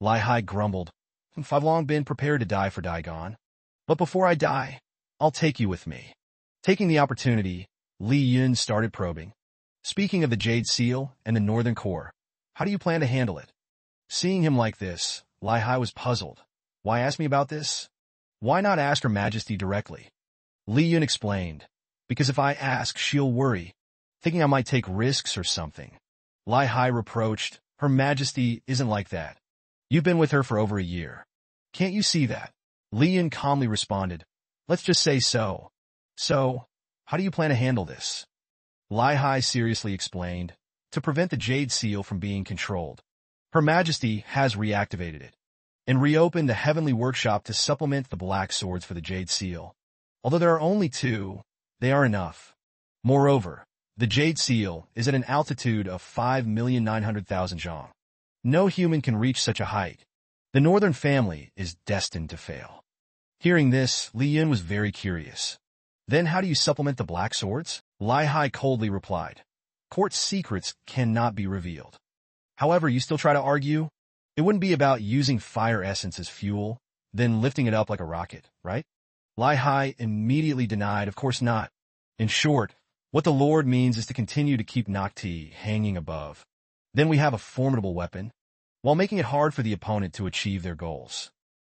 Lai Hai grumbled, I've long been prepared to die for Daigon. But before I die, I'll take you with me. Taking the opportunity, Li Yun started probing. Speaking of the Jade Seal and the Northern Core, how do you plan to handle it? Seeing him like this, Lai Hai was puzzled. Why ask me about this? Why not ask Her Majesty directly? Li Yun explained, because if I ask, she'll worry, thinking I might take risks or something. Lai Hai reproached, Her Majesty isn't like that. You've been with her for over a year. Can't you see that? Li Yun calmly responded, let's just say so. So, how do you plan to handle this? Lai Hai seriously explained, to prevent the Jade Seal from being controlled. Her Majesty has reactivated it, and reopened the Heavenly Workshop to supplement the black swords for the Jade Seal. Although there are only 2, they are enough. Moreover, the Jade Seal is at an altitude of 5,900,000 zhang. No human can reach such a height. The Northern family is destined to fail. Hearing this, Li Yun was very curious. Then how do you supplement the black swords? Lai Hai coldly replied, court secrets cannot be revealed. However, you still try to argue? It wouldn't be about using fire essence as fuel, then lifting it up like a rocket, right? Lai Hai immediately denied, of course not. In short, what the Lord means is to continue to keep Nocti hanging above. Then we have a formidable weapon, while making it hard for the opponent to achieve their goals.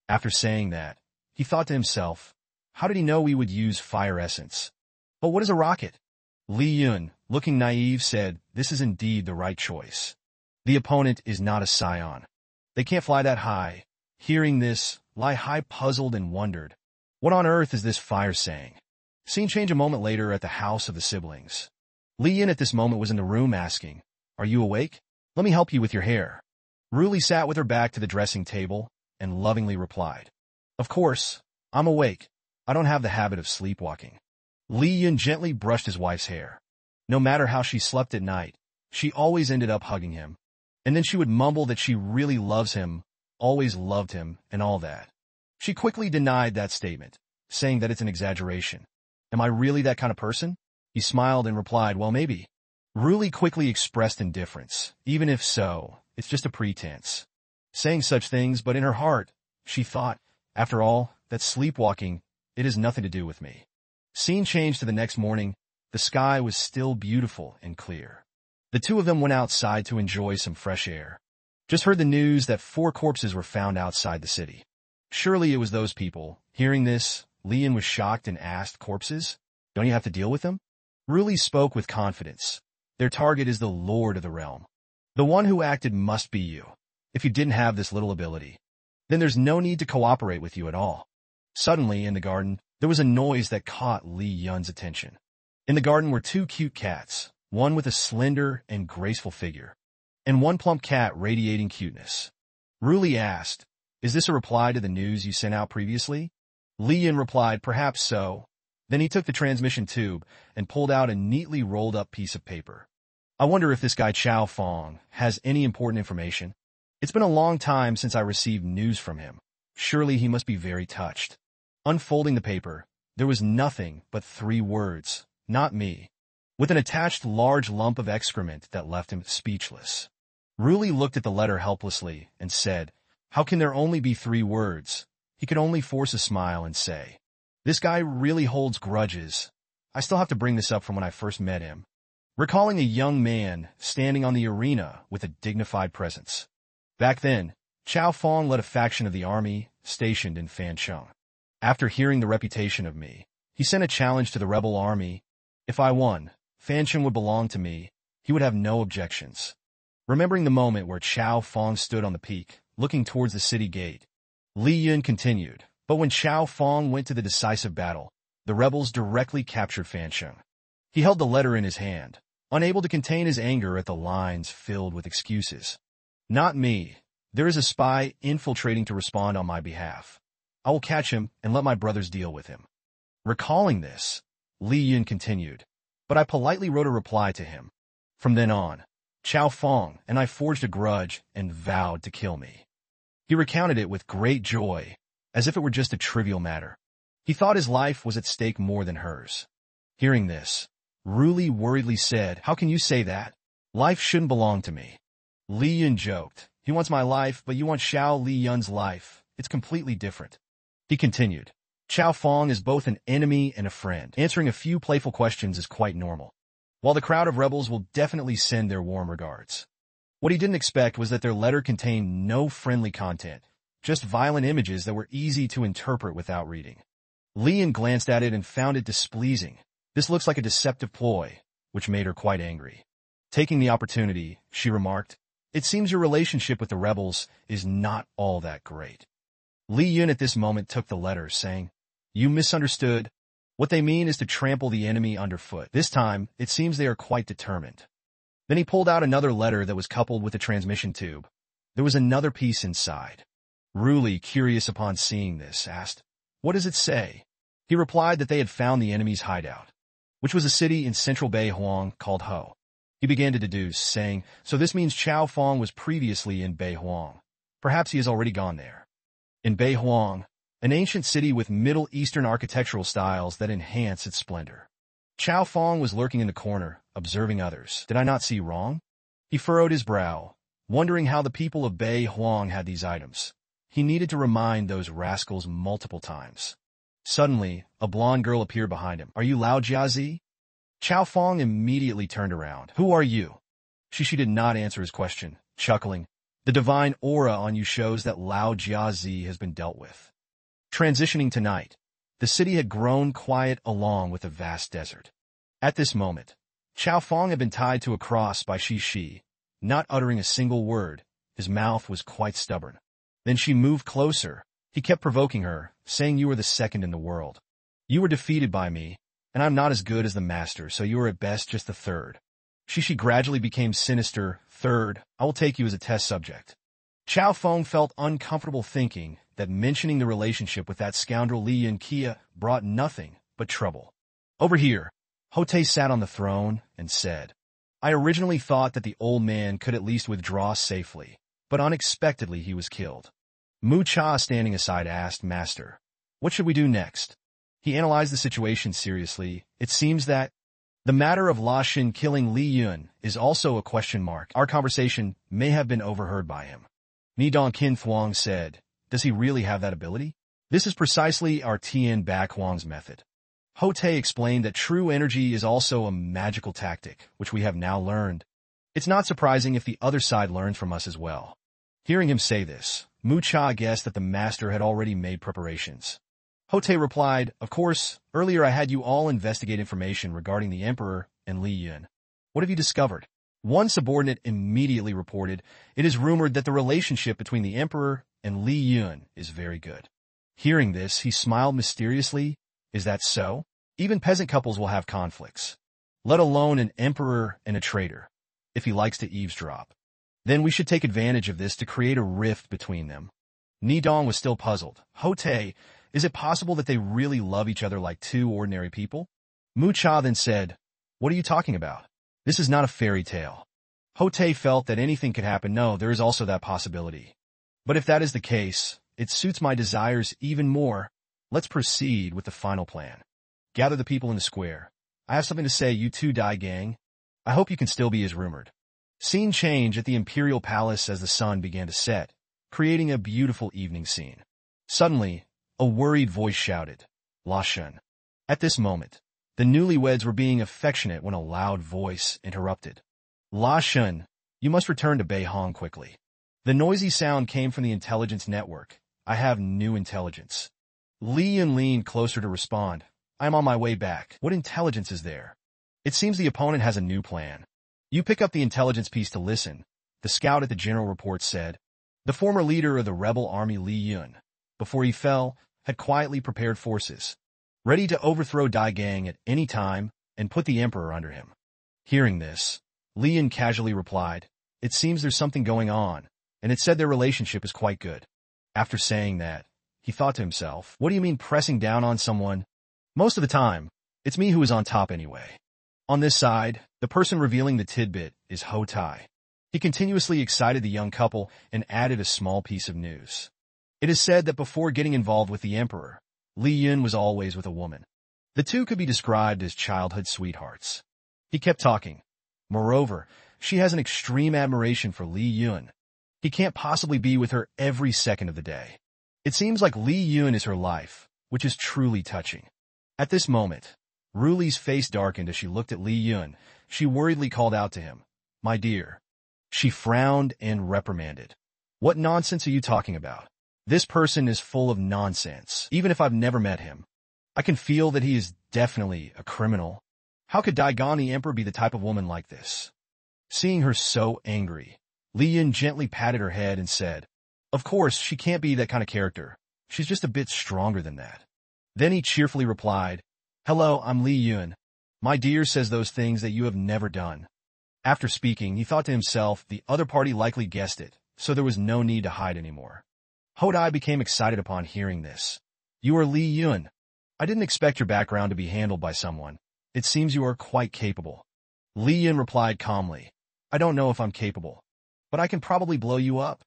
After saying that, he thought to himself, how did he know we would use fire essence? But what is a rocket? Li Yun, looking naive, said, this is indeed the right choice. The opponent is not a scion. They can't fly that high. Hearing this, Lai Hai puzzled and wondered, what on earth is this fire saying? Scene change a moment later at the house of the siblings. Li Yun at this moment was in the room asking, are you awake? Let me help you with your hair. Ruli sat with her back to the dressing table and lovingly replied, of course, I'm awake. I don't have the habit of sleepwalking. Li Yun gently brushed his wife's hair. No matter how she slept at night, she always ended up hugging him. And then she would mumble that she really loves him, always loved him, and all that. She quickly denied that statement, saying that it's an exaggeration. Am I really that kind of person? He smiled and replied, well, maybe. Ruli quickly expressed indifference. Even if so, it's just a pretense. Saying such things, but in her heart, she thought, after all, that sleepwalking, it has nothing to do with me. Scene changed to the next morning. The sky was still beautiful and clear. The two of them went outside to enjoy some fresh air. Just heard the news that 4 corpses were found outside the city. Surely it was those people. Hearing this, Li Yun was shocked and asked, corpses? Don't you have to deal with them? Ruli spoke with confidence. Their target is the Lord of the Realm. The one who acted must be you. If you didn't have this little ability, then there's no need to cooperate with you at all. Suddenly, in the garden, there was a noise that caught Li Yun's attention. In the garden were 2 cute cats, one with a slender and graceful figure, and one plump cat radiating cuteness. Ruli asked, is this a reply to the news you sent out previously? Li Yun replied, perhaps so. Then he took the transmission tube and pulled out a neatly rolled up piece of paper. I wonder if this guy Chao Fong has any important information. It's been a long time since I received news from him. Surely he must be very touched. Unfolding the paper, there was nothing but 3 words, not me, with an attached large lump of excrement that left him speechless. Ruli looked at the letter helplessly and said, how can there only be 3 words? He could only force a smile and say, this guy really holds grudges. I still have to bring this up from when I first met him. Recalling a young man standing on the arena with a dignified presence. Back then, Chao Fong led a faction of the army stationed in Fancheng. After hearing the reputation of me, he sent a challenge to the rebel army. If I won, Fancheng would belong to me. He would have no objections. Remembering the moment where Chao Fong stood on the peak, looking towards the city gate, Li Yun continued, but when Chao Fong went to the decisive battle, the rebels directly captured Fancheng. He held the letter in his hand, unable to contain his anger at the lines filled with excuses. Not me. There is a spy infiltrating to respond on my behalf. I will catch him and let my brothers deal with him. Recalling this, Li Yun continued, but I politely wrote a reply to him. From then on, Chao Fong and I forged a grudge and vowed to kill me. He recounted it with great joy, as if it were just a trivial matter. He thought his life was at stake more than hers. Hearing this, Ruli worriedly said, how can you say that? Life shouldn't belong to me. Li Yun joked, he wants my life, but you want Xiao Li Yun's life. It's completely different. He continued, Chao Fong is both an enemy and a friend. Answering a few playful questions is quite normal. while the crowd of rebels will definitely send their warm regards. What he didn't expect was that their letter contained no friendly content, just violent images that were easy to interpret without reading. Li Yun glanced at it and found it displeasing. This looks like a deceptive ploy, which made her quite angry. Taking the opportunity, she remarked, "It seems your relationship with the rebels is not all that great." Li Yun at this moment took the letter, saying, "You misunderstood. What they mean is to trample the enemy underfoot. This time, it seems they are quite determined." Then he pulled out another letter that was coupled with a transmission tube. There was another piece inside. Ruli, curious upon seeing this, asked, "What does it say?" He replied that they had found the enemy's hideout, which was a city in central Bei Huang called Ho. He began to deduce, saying, "So this means Chao Feng was previously in Bei Huang. Perhaps he has already gone there." In Bei Huang, an ancient city with Middle Eastern architectural styles that enhance its splendor. Chao Feng was lurking in the corner, observing others. Did I not see wrong? He furrowed his brow, wondering how the people of Bei Huang had these items. He needed to remind those rascals multiple times. Suddenly, a blonde girl appeared behind him. "Are you Lao Jiazi?" Chao Feng immediately turned around. "Who are you?" She did not answer his question, chuckling. "The divine aura on you shows that Lao Jiazi has been dealt with." Transitioning to night, the city had grown quiet along with the vast desert. At this moment, Chao Feng had been tied to a cross by Shi, not uttering a single word. His mouth was quite stubborn. Then she moved closer. He kept provoking her, saying, "You are the second in the world. You were defeated by me, and I'm not as good as the master, so you are at best just the third." She gradually became sinister. "Third, I will take you as a test subject." Chao Feng felt uncomfortable thinking that mentioning the relationship with that scoundrel Li Yun Kia brought nothing but trouble. Over here, Hote sat on the throne and said, "I originally thought that the old man could at least withdraw safely, but unexpectedly he was killed." Mu Cha, standing aside, asked, "Master, what should we do next?" He analyzed the situation seriously. "It seems that the matter of La Xin killing Li Yun is also a question mark. Our conversation may have been overheard by him." Ni Dong Kin Thuong said, "Does he really have that ability?" "This is precisely our Tian Bak Huang's method." Hote explained that true energy is also a magical tactic, which we have now learned. It's not surprising if the other side learns from us as well. Hearing him say this, Mu Cha guessed that the master had already made preparations. Hote replied, "Of course, earlier I had you all investigate information regarding the emperor and Li Yun. What have you discovered?" One subordinate immediately reported, "It is rumored that the relationship between the emperor and Li Yun is very good." Hearing this, he smiled mysteriously. "Is that so? Even peasant couples will have conflicts, let alone an emperor and a traitor, if he likes to eavesdrop. Then we should take advantage of this to create a rift between them." Ni Dong was still puzzled. "Hote, is it possible that they really love each other like two ordinary people?" Mu Cha then said, "What are you talking about? This is not a fairy tale." Hote felt that anything could happen. "No, there is also that possibility. But if that is the case, it suits my desires even more. Let's proceed with the final plan. Gather the people in the square. I have something to say, you two Dai gang. I hope you can still be as rumored." Scene change at the Imperial Palace as the sun began to set, creating a beautiful evening scene. Suddenly, a worried voice shouted, "La Shun." At this moment, the newlyweds were being affectionate when a loud voice interrupted. "La Shun, you must return to Bei Hong quickly." The noisy sound came from the intelligence network. "I have new intelligence." Li Yun leaned closer to respond. "I am on my way back. What intelligence is there?" "It seems the opponent has a new plan." "You pick up the intelligence piece to listen," the scout at the general report said. The former leader of the rebel army, Li Yun, before he fell, had quietly prepared forces, ready to overthrow Dai Gang at any time and put the emperor under him. Hearing this, Li Yun casually replied, "It seems there's something going on, and it said their relationship is quite good." After saying that, he thought to himself, "What do you mean pressing down on someone? Most of the time, it's me who is on top anyway." On this side, the person revealing the tidbit is Ho Tai. He continuously excited the young couple and added a small piece of news. It is said that before getting involved with the emperor, Li Yun was always with a woman. The two could be described as childhood sweethearts. He kept talking. Moreover, she has an extreme admiration for Li Yun. He can't possibly be with her every second of the day. It seems like Li Yun is her life, which is truly touching. At this moment, Ruli's face darkened as she looked at Li Yun. She worriedly called out to him, "My dear." She frowned and reprimanded. "What nonsense are you talking about? This person is full of nonsense, even if I've never met him. I can feel that he is definitely a criminal. How could Daigon the Emperor be the type of woman like this?" Seeing her so angry, Li Yun gently patted her head and said, "Of course, she can't be that kind of character. She's just a bit stronger than that." Then he cheerfully replied, "Hello, I'm Li Yun. My dear says those things that you have never done." After speaking, he thought to himself the other party likely guessed it, so there was no need to hide anymore. Hodai became excited upon hearing this. "You are Li Yun. I didn't expect your background to be handled by someone. It seems you are quite capable." Li Yun replied calmly, "I don't know if I'm capable, but I can probably blow you up."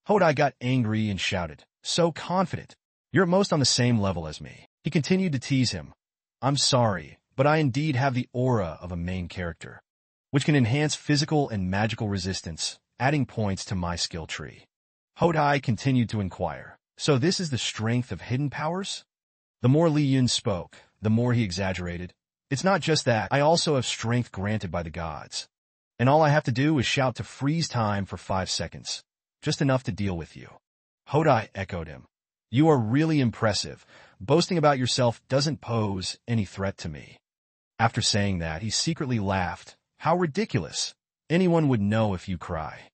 Hodai got angry and shouted, "So confident. You're at most on the same level as me." He continued to tease him. "I'm sorry, but I indeed have the aura of a main character, which can enhance physical and magical resistance, adding points to my skill tree." Hodai continued to inquire, "So this is the strength of hidden powers?" The more Li Yun spoke, the more he exaggerated. "It's not just that, I also have strength granted by the gods. And all I have to do is shout to freeze time for 5 seconds. Just enough to deal with you." Hodai echoed him. "You are really impressive. Boasting about yourself doesn't pose any threat to me." After saying that, he secretly laughed. "How ridiculous. Anyone would know if you cry."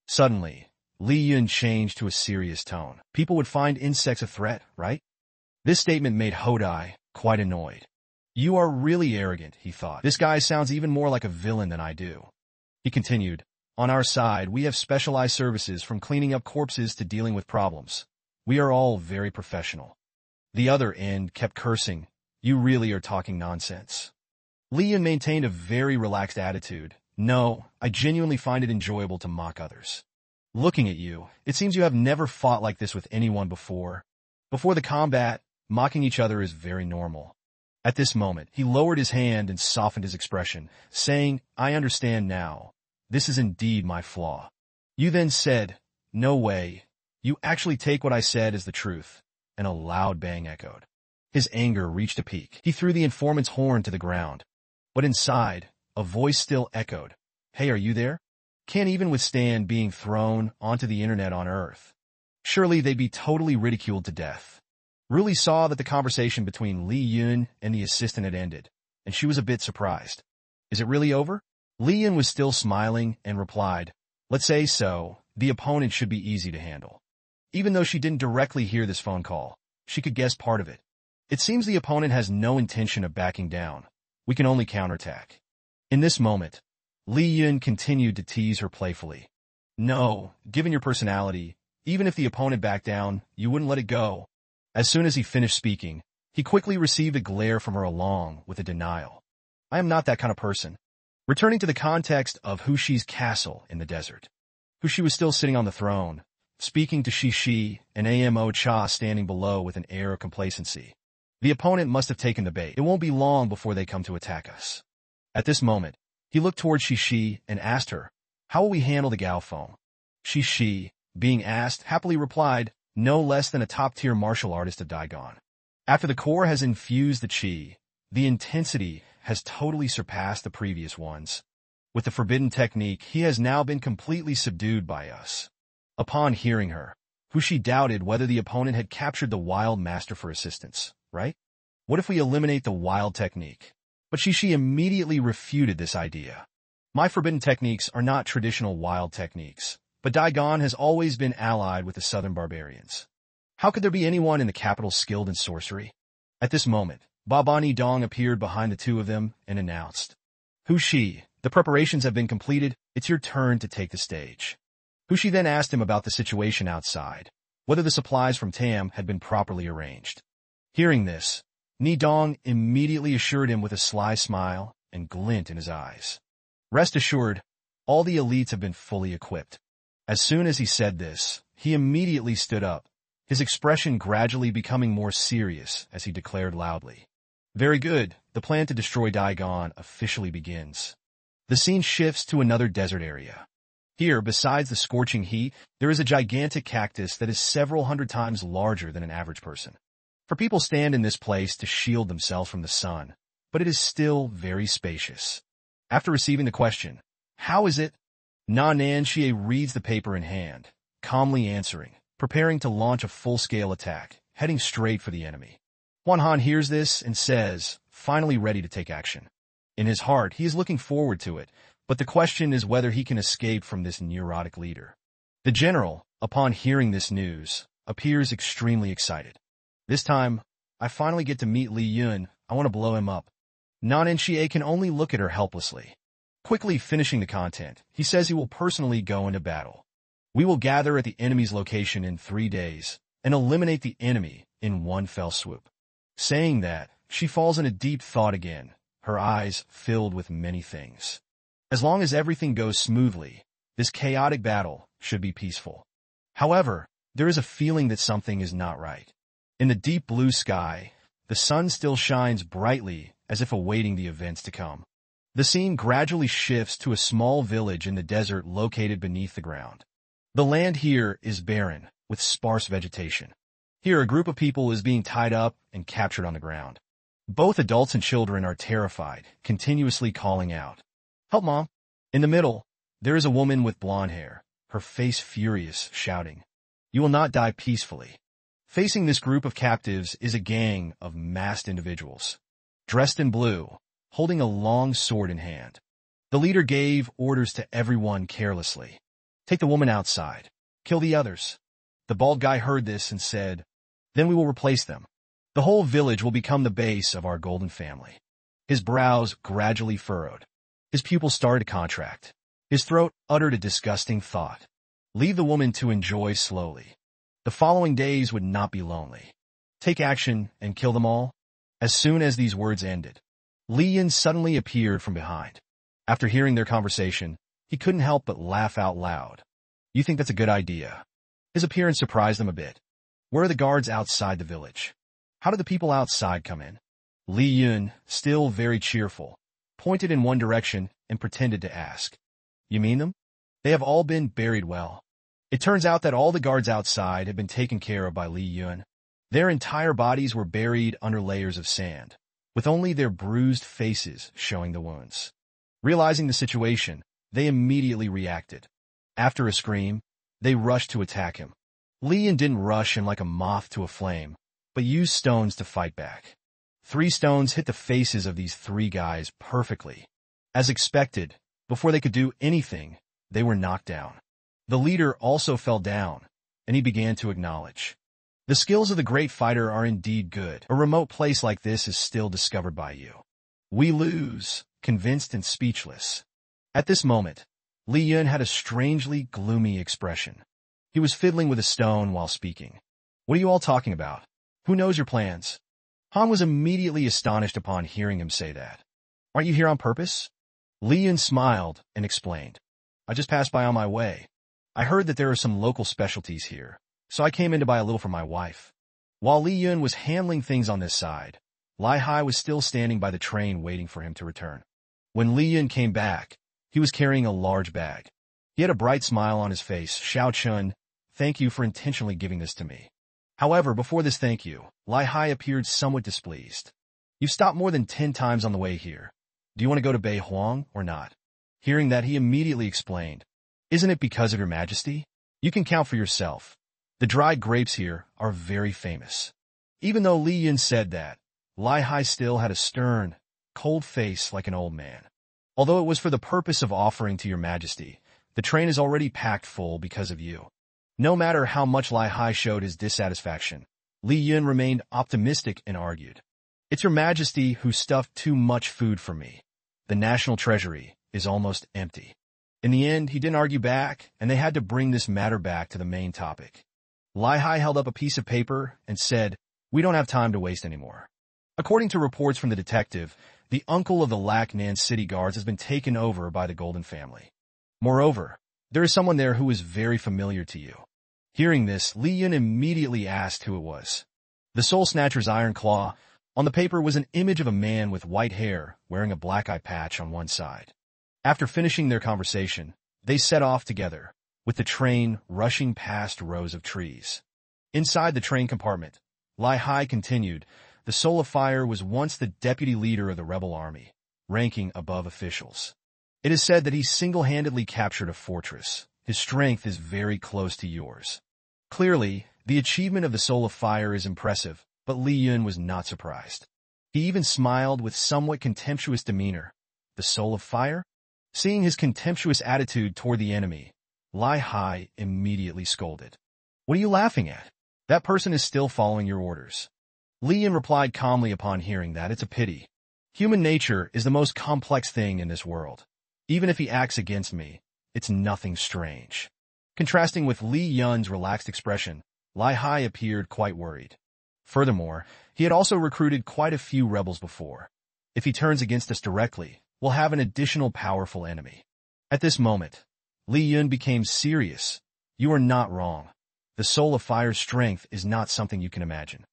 Suddenly, Li Yun changed to a serious tone. "People would find insects a threat, right?" This statement made Hodai quite annoyed. "You are really arrogant," he thought. "This guy sounds even more like a villain than I do." He continued, "On our side, we have specialized services from cleaning up corpses to dealing with problems. We are all very professional." The other end kept cursing, "You really are talking nonsense." Li Yun maintained a very relaxed attitude. "No, I genuinely find it enjoyable to mock others. Looking at you, it seems you have never fought like this with anyone before. Before the combat, mocking each other is very normal." At this moment, he lowered his hand and softened his expression, saying, "I understand now. This is indeed my flaw." "You then said, 'No way. You actually take what I said as the truth,'" and a loud bang echoed. His anger reached a peak. He threw the informant's horn to the ground. But inside, a voice still echoed, "Hey, are you there? Can't even withstand being thrown onto the internet on Earth. Surely they'd be totally ridiculed to death." Ruli saw that the conversation between Li Yun and the assistant had ended, and she was a bit surprised. "Is it really over?" Li Yun was still smiling and replied, "Let's say so. The opponent should be easy to handle." Even though she didn't directly hear this phone call, she could guess part of it. "It seems the opponent has no intention of backing down. We can only counterattack." In this moment, Li Yun continued to tease her playfully. "No, given your personality, even if the opponent backed down, you wouldn't let it go." As soon as he finished speaking, he quickly received a glare from her along with a denial. "I am not that kind of person." Returning to the context of Hushi's castle in the desert. Hushi was still sitting on the throne, speaking to Shishi and Amo Cha standing below with an air of complacency. The opponent must have taken the bait. It won't be long before they come to attack us. At this moment, he looked toward Shishi and asked her, "How will we handle the Gao foam?" Shishi, being asked, happily replied, "No less than a top-tier martial artist of Daigon." After the core has infused the qi, the intensity has totally surpassed the previous ones. With the forbidden technique, he has now been completely subdued by us. Upon hearing her, Hushi doubted whether the opponent had captured the wild master for assistance, right? What if we eliminate the wild technique? But Shishi immediately refuted this idea. "My forbidden techniques are not traditional wild techniques, but Daigon has always been allied with the southern barbarians. How could there be anyone in the capital skilled in sorcery?" At this moment, Babani Dong appeared behind the two of them and announced, "Hushi, the preparations have been completed. It's your turn to take the stage." Hushi then asked him about the situation outside, whether the supplies from Tam had been properly arranged. Hearing this, Ni Dong immediately assured him with a sly smile and glint in his eyes. "Rest assured, all the elites have been fully equipped." As soon as he said this, he immediately stood up, his expression gradually becoming more serious as he declared loudly, "Very good, the plan to destroy Daigon officially begins." The scene shifts to another desert area. Here, besides the scorching heat, there is a gigantic cactus that is several hundred times larger than an average person. For people stand in this place to shield themselves from the sun, but it is still very spacious. After receiving the question, "How is it?" Nan Xie reads the paper in hand, calmly answering, preparing to launch a full-scale attack, heading straight for the enemy. Huan Han hears this and says, finally ready to take action. In his heart, he is looking forward to it, but the question is whether he can escape from this neurotic leader. The general, upon hearing this news, appears extremely excited. This time, I finally get to meet Li Yun. I want to blow him up. Nan Xie can only look at her helplessly. Quickly finishing the content, he says he will personally go into battle. We will gather at the enemy's location in 3 days and eliminate the enemy in one fell swoop. Saying that, she falls in a deep thought again, her eyes filled with many things. As long as everything goes smoothly, this chaotic battle should be peaceful. However, there is a feeling that something is not right. In the deep blue sky, the sun still shines brightly as if awaiting the events to come. The scene gradually shifts to a small village in the desert located beneath the ground. The land here is barren, with sparse vegetation. Here, a group of people is being tied up and captured on the ground. Both adults and children are terrified, continuously calling out, "Help, Mom!" In the middle, there is a woman with blonde hair, her face furious, shouting, "You will not die peacefully." Facing this group of captives is a gang of masked individuals, dressed in blue, holding a long sword in hand. The leader gave orders to everyone carelessly. "Take the woman outside. Kill the others." The bald guy heard this and said, "Then we will replace them. The whole village will become the base of our golden family." His brows gradually furrowed. His pupils started to contract. His throat uttered a disgusting thought. Leave the woman to enjoy slowly. The following days would not be lonely. Take action and kill them all. As soon as these words ended, Li Yin suddenly appeared from behind. After hearing their conversation, he couldn't help but laugh out loud. "You think that's a good idea?" His appearance surprised them a bit. "Where are the guards outside the village? How did the people outside come in?" Li Yun, still very cheerful, pointed in one direction and pretended to ask, "You mean them? They have all been buried well." It turns out that all the guards outside had been taken care of by Li Yun. Their entire bodies were buried under layers of sand, with only their bruised faces showing the wounds. Realizing the situation, they immediately reacted. After a scream, they rushed to attack him. Li Yun didn't rush him like a moth to a flame, but used stones to fight back. 3 stones hit the faces of these 3 guys perfectly. As expected, before they could do anything, they were knocked down. The leader also fell down, and he began to acknowledge. The skills of the great fighter are indeed good. A remote place like this is still discovered by you. We lose, convinced and speechless. At this moment, Li Yun had a strangely gloomy expression. He was fiddling with a stone while speaking. "What are you all talking about? Who knows your plans?" Han was immediately astonished upon hearing him say that. "Aren't you here on purpose?" Li Yun smiled and explained, "I just passed by on my way. I heard that there are some local specialties here, so I came in to buy a little for my wife." While Li Yun was handling things on this side, Lai Hai was still standing by the train waiting for him to return. When Li Yun came back, he was carrying a large bag. He had a bright smile on his face. "Xiao Chun, thank you for intentionally giving this to me." However, before this thank you, Lai Hai appeared somewhat displeased. "You've stopped more than 10 times on the way here. Do you want to go to Bei Huang or not?" Hearing that, he immediately explained, "Isn't it because of your majesty? You can count for yourself. The dried grapes here are very famous." Even though Li Yun said that, Lai Hai still had a stern, cold face like an old man. "Although it was for the purpose of offering to your majesty, the train is already packed full because of you." No matter how much Lai Hai showed his dissatisfaction, Li Yun remained optimistic and argued, "It's your majesty who stuffed too much food for me. The national treasury is almost empty." In the end, he didn't argue back, and they had to bring this matter back to the main topic. Lai Hai held up a piece of paper and said, "We don't have time to waste anymore." According to reports from the detective, the uncle of the Lac Nan city guards has been taken over by the Golden family. Moreover, there is someone there who is very familiar to you. Hearing this, Li Yun immediately asked who it was. The Soul Snatcher's iron claw. On the paper was an image of a man with white hair wearing a black eye patch on one side. After finishing their conversation, they set off together, with the train rushing past rows of trees. Inside the train compartment, Lai Hai continued, The Soul of Fire was once the deputy leader of the rebel army, ranking above officials. It is said that he single-handedly captured a fortress. His strength is very close to yours. Clearly, the achievement of the Soul of Fire is impressive, but Li Yun was not surprised. He even smiled with somewhat contemptuous demeanor. The Soul of Fire? Seeing his contemptuous attitude toward the enemy, Li Hai immediately scolded. What are you laughing at? That person is still following your orders. Li Yun replied calmly upon hearing that. It's a pity. Human nature is the most complex thing in this world. Even if he acts against me, it's nothing strange. Contrasting with Li Yun's relaxed expression, Li Hai appeared quite worried. Furthermore, he had also recruited quite a few rebels before. If he turns against us directly, we'll have an additional powerful enemy. At this moment, Li Yun became serious. You are not wrong. The Soul of Fire's strength is not something you can imagine.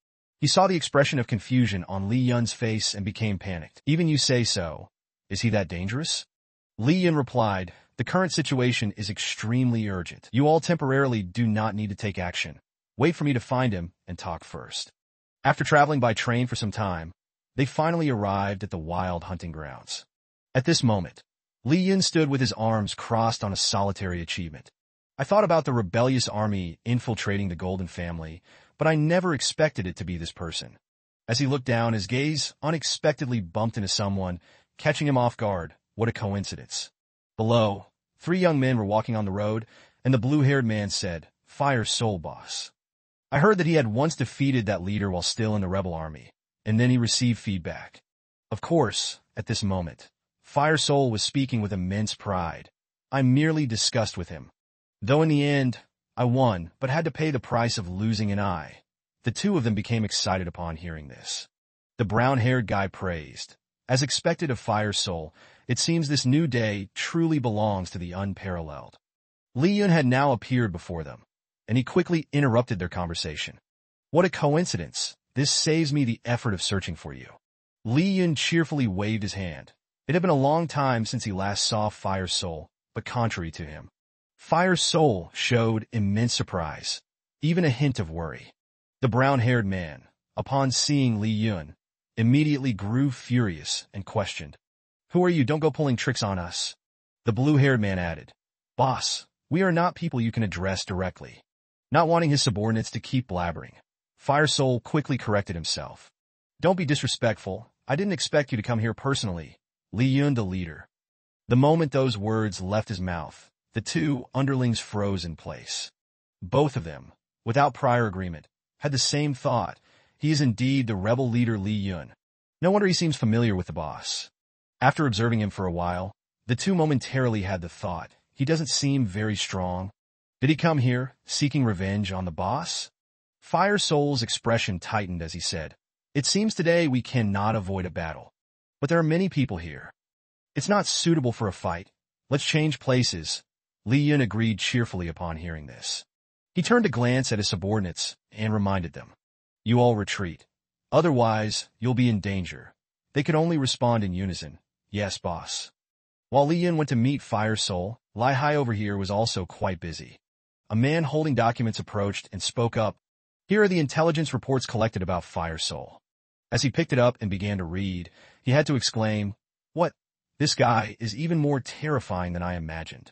He saw the expression of confusion on Li Yun's face and became panicked. Even you say so. Is he that dangerous? Li Yun replied, the current situation is extremely urgent. You all temporarily do not need to take action. Wait for me to find him and talk first. After traveling by train for some time, they finally arrived at the wild hunting grounds. At this moment, Li Yun stood with his arms crossed on a solitary achievement. I thought about the rebellious army infiltrating the Golden Family, but I never expected it to be this person. As he looked down, his gaze unexpectedly bumped into someone, catching him off guard. What a coincidence. Below, 3 young men were walking on the road, and the blue-haired man said, Fire Soul Boss. I heard that he had once defeated that leader while still in the rebel army, and then he received feedback. Of course, at this moment, Fire Soul was speaking with immense pride. I merely discussed with him. Though in the end, I won, but had to pay the price of losing an eye. The two of them became excited upon hearing this. The brown-haired guy praised. As expected of Fire Soul, it seems this new day truly belongs to the unparalleled. Li Yun had now appeared before them, and he quickly interrupted their conversation. What a coincidence. This saves me the effort of searching for you. Li Yun cheerfully waved his hand. It had been a long time since he last saw Fire Soul, but contrary to him, Fire Soul showed immense surprise, even a hint of worry. The brown-haired man, upon seeing Li Yun, immediately grew furious and questioned. Who are you? Don't go pulling tricks on us. The blue-haired man added, Boss, we are not people you can address directly. Not wanting his subordinates to keep blabbering, Fire Soul quickly corrected himself. Don't be disrespectful. I didn't expect you to come here personally. Li Yun, the leader. The moment those words left his mouth, the 2 underlings froze in place. Both of them, without prior agreement, had the same thought. He is indeed the rebel leader Li Yun. No wonder he seems familiar with the boss. After observing him for a while, the 2 momentarily had the thought, he doesn't seem very strong. Did he come here, seeking revenge on the boss? Fire Soul's expression tightened as he said, It seems today we cannot avoid a battle. But there are many people here. It's not suitable for a fight. Let's change places. Li Yun agreed cheerfully upon hearing this. He turned to glance at his subordinates and reminded them. You all retreat. Otherwise, you'll be in danger. They could only respond in unison. Yes, boss. While Li Yun went to meet Fire Soul, Li Hai over here was also quite busy. A man holding documents approached and spoke up. Here are the intelligence reports collected about Fire Soul. As he picked it up and began to read, he had to exclaim, What? This guy is even more terrifying than I imagined.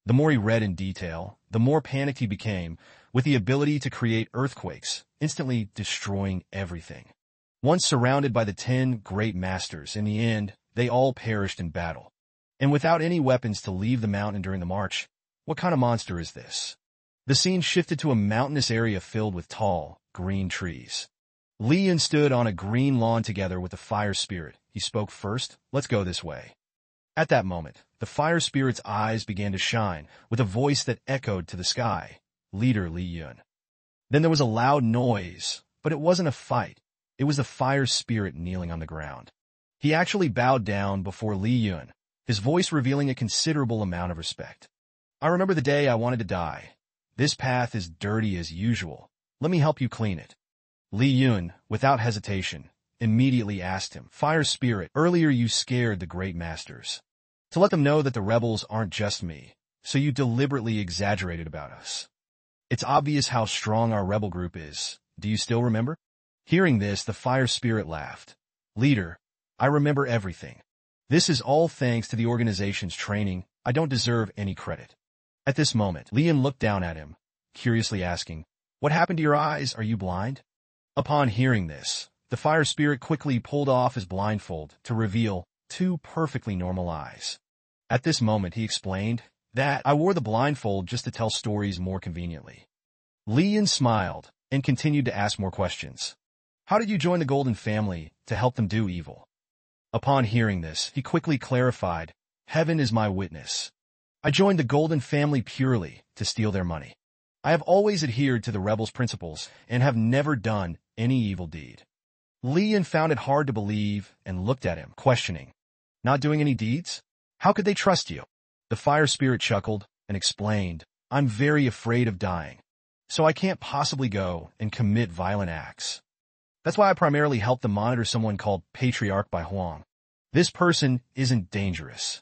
The more he read in detail, the more panicked he became, with the ability to create earthquakes, instantly destroying everything. Once surrounded by the 10 great masters, in the end, they all perished in battle. And without any weapons to leave the mountain during the march, what kind of monster is this? The scene shifted to a mountainous area filled with tall, green trees. Li Yun stood on a green lawn together with the fire spirit. He spoke first, Let's go this way. At that moment, the fire spirit's eyes began to shine, with a voice that echoed to the sky. Leader Li Yun. Then there was a loud noise, but it wasn't a fight. It was the fire spirit kneeling on the ground. He actually bowed down before Li Yun, his voice revealing a considerable amount of respect. I remember the day I wanted to die. This path is dirty as usual. Let me help you clean it. Li Yun, without hesitation, immediately asked him, Fire Spirit, earlier you scared the great masters. To let them know that the rebels aren't just me, so you deliberately exaggerated about us. It's obvious how strong our rebel group is. Do you still remember? Hearing this, the fire spirit laughed. Leader, I remember everything. This is all thanks to the organization's training. I don't deserve any credit. At this moment, Lian looked down at him, curiously asking, What happened to your eyes? Are you blind? Upon hearing this, the fire spirit quickly pulled off his blindfold to reveal 2 perfectly normal eyes. At this moment, he explained that I wore the blindfold just to tell stories more conveniently. Lian smiled and continued to ask more questions. How did you join the Golden Family to help them do evil? Upon hearing this, he quickly clarified, Heaven is my witness. I joined the Golden Family purely to steal their money. I have always adhered to the rebels' principles and have never done any evil deed. Lian found it hard to believe and looked at him, questioning, Not doing any deeds? How could they trust you? The fire spirit chuckled and explained, I'm very afraid of dying, so I can't possibly go and commit violent acts. That's why I primarily help them monitor someone called Patriarch by Huang. This person isn't dangerous.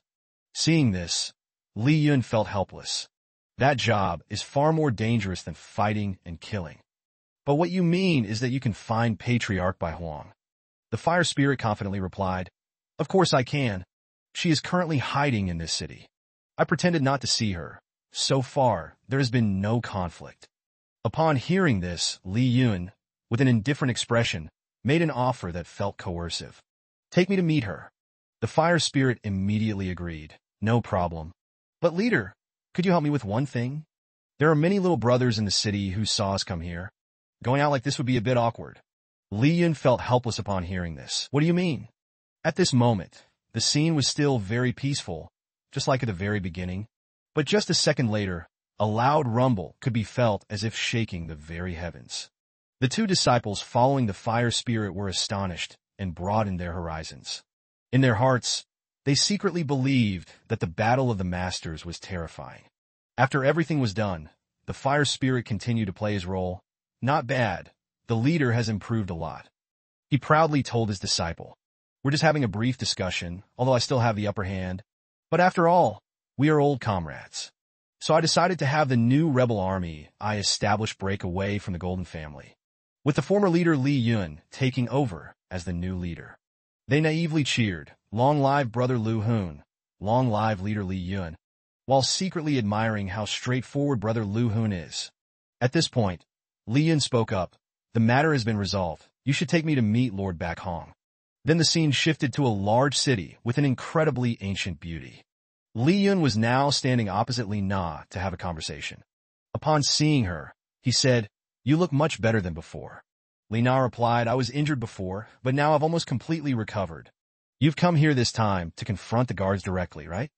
Seeing this, Li Yun felt helpless. That job is far more dangerous than fighting and killing. But what you mean is that you can find Patriarch by Huang. The fire spirit confidently replied, Of course I can. She is currently hiding in this city. I pretended not to see her. So far, there has been no conflict. Upon hearing this, Li Yun, with an indifferent expression, made an offer that felt coercive. Take me to meet her. The fire spirit immediately agreed. No problem. But leader, could you help me with one thing? There are many little brothers in the city who saw us come here. Going out like this would be a bit awkward. Li Yun felt helpless upon hearing this. What do you mean? At this moment, the scene was still very peaceful, just like at the very beginning. But just a second later, a loud rumble could be felt as if shaking the very heavens. The 2 disciples following the fire spirit were astonished and broadened their horizons. In their hearts, they secretly believed that the battle of the masters was terrifying. After everything was done, the fire spirit continued to play his role. Not bad. The leader has improved a lot. He proudly told his disciple, We're just having a brief discussion, although I still have the upper hand. But after all, we are old comrades. So I decided to have the new rebel army I established break away from the Golden Family, with the former leader Li Yun taking over as the new leader. They naively cheered, Long live Brother Lu Hun, long live leader Li Yun, while secretly admiring how straightforward Brother Lu Hun is. At this point, Li Yun spoke up, The matter has been resolved. You should take me to meet Lord Back Hong. Then the scene shifted to a large city with an incredibly ancient beauty. Li Yun was now standing opposite Li Na to have a conversation. Upon seeing her, he said, You look much better than before. Li Na replied, I was injured before, but now I've almost completely recovered. You've come here this time to confront the guards directly, right?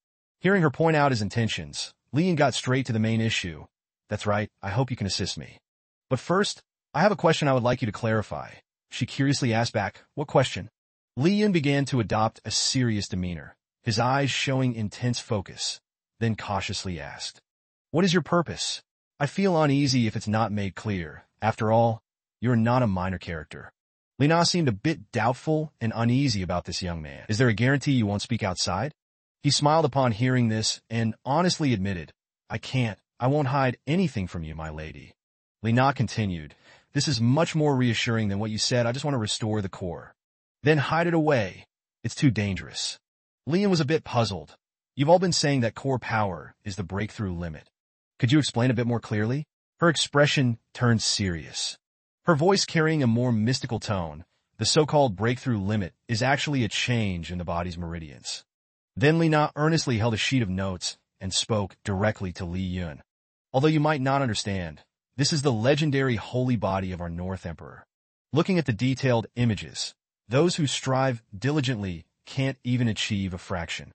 Hearing her point out his intentions, Li Yun got straight to the main issue. That's right, I hope you can assist me. But first, I have a question I would like you to clarify. She curiously asked back, What question? Li Yun began to adopt a serious demeanor, his eyes showing intense focus, then cautiously asked, What is your purpose? I feel uneasy if it's not made clear. After all, you're not a minor character. Li Na seemed a bit doubtful and uneasy about this young man. Is there a guarantee you won't speak outside? He smiled upon hearing this and honestly admitted, I can't. I won't hide anything from you, my lady. Li Na continued, This is much more reassuring than what you said. I just want to restore the core. Then hide it away. It's too dangerous. Li Yun was a bit puzzled. You've all been saying that core power is the breakthrough limit. Could you explain a bit more clearly? Her expression turned serious. Her voice carrying a more mystical tone. The so-called breakthrough limit is actually a change in the body's meridians. Then Li Na earnestly held a sheet of notes and spoke directly to Li Yun. Although you might not understand, this is the legendary holy body of our North Emperor. Looking at the detailed images, those who strive diligently can't even achieve a fraction.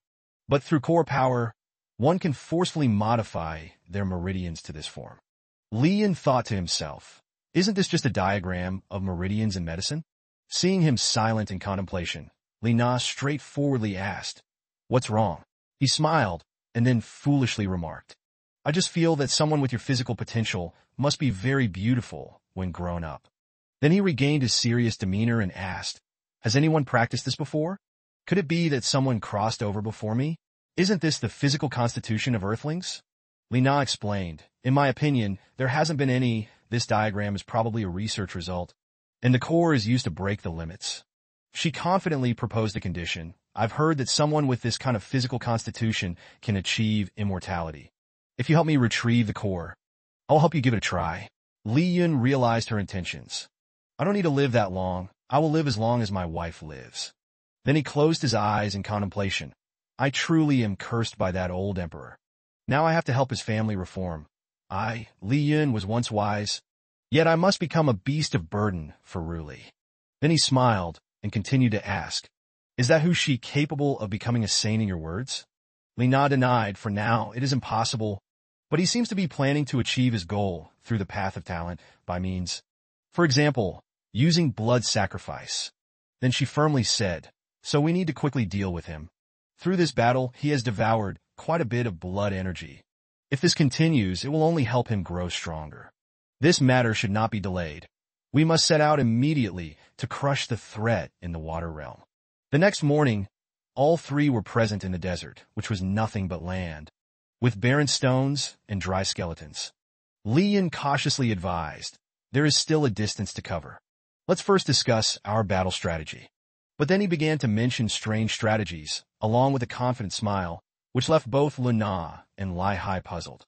But through core power, one can forcefully modify their meridians to this form. Li Yun thought to himself, Isn't this just a diagram of meridians in medicine? Seeing him silent in contemplation, Li Na straightforwardly asked, What's wrong? He smiled and then foolishly remarked, I just feel that someone with your physical potential must be very beautiful when grown up. Then he regained his serious demeanor and asked, Has anyone practiced this before? Could it be that someone crossed over before me? Isn't this the physical constitution of Earthlings? Li Na explained, In my opinion, there hasn't been any. This diagram is probably a research result. and the core is used to break the limits. She confidently proposed a condition. I've heard that someone with this kind of physical constitution can achieve immortality. If you help me retrieve the core, I'll help you give it a try. Li Yun realized her intentions. I don't need to live that long. I will live as long as my wife lives. Then he closed his eyes in contemplation. I truly am cursed by that old emperor. Now I have to help his family reform. Li Yun, was once wise, yet I must become a beast of burden for Ruli. Then he smiled and continued to ask, is that who she capable of becoming a saint in your words? Li Na denied, for now it is impossible, but he seems to be planning to achieve his goal through the path of talent by means, for example, using blood sacrifice. Then she firmly said, so we need to quickly deal with him. Through this battle, he has devoured quite a bit of blood energy. If this continues, it will only help him grow stronger. This matter should not be delayed. We must set out immediately to crush the threat in the water realm. The next morning, all three were present in the desert, which was nothing but land, with barren stones and dry skeletons. Li Yun cautiously advised, there is still a distance to cover. Let's first discuss our battle strategy. But then he began to mention strange strategies, along with a confident smile, which left both Lu Na and Lai Hai puzzled.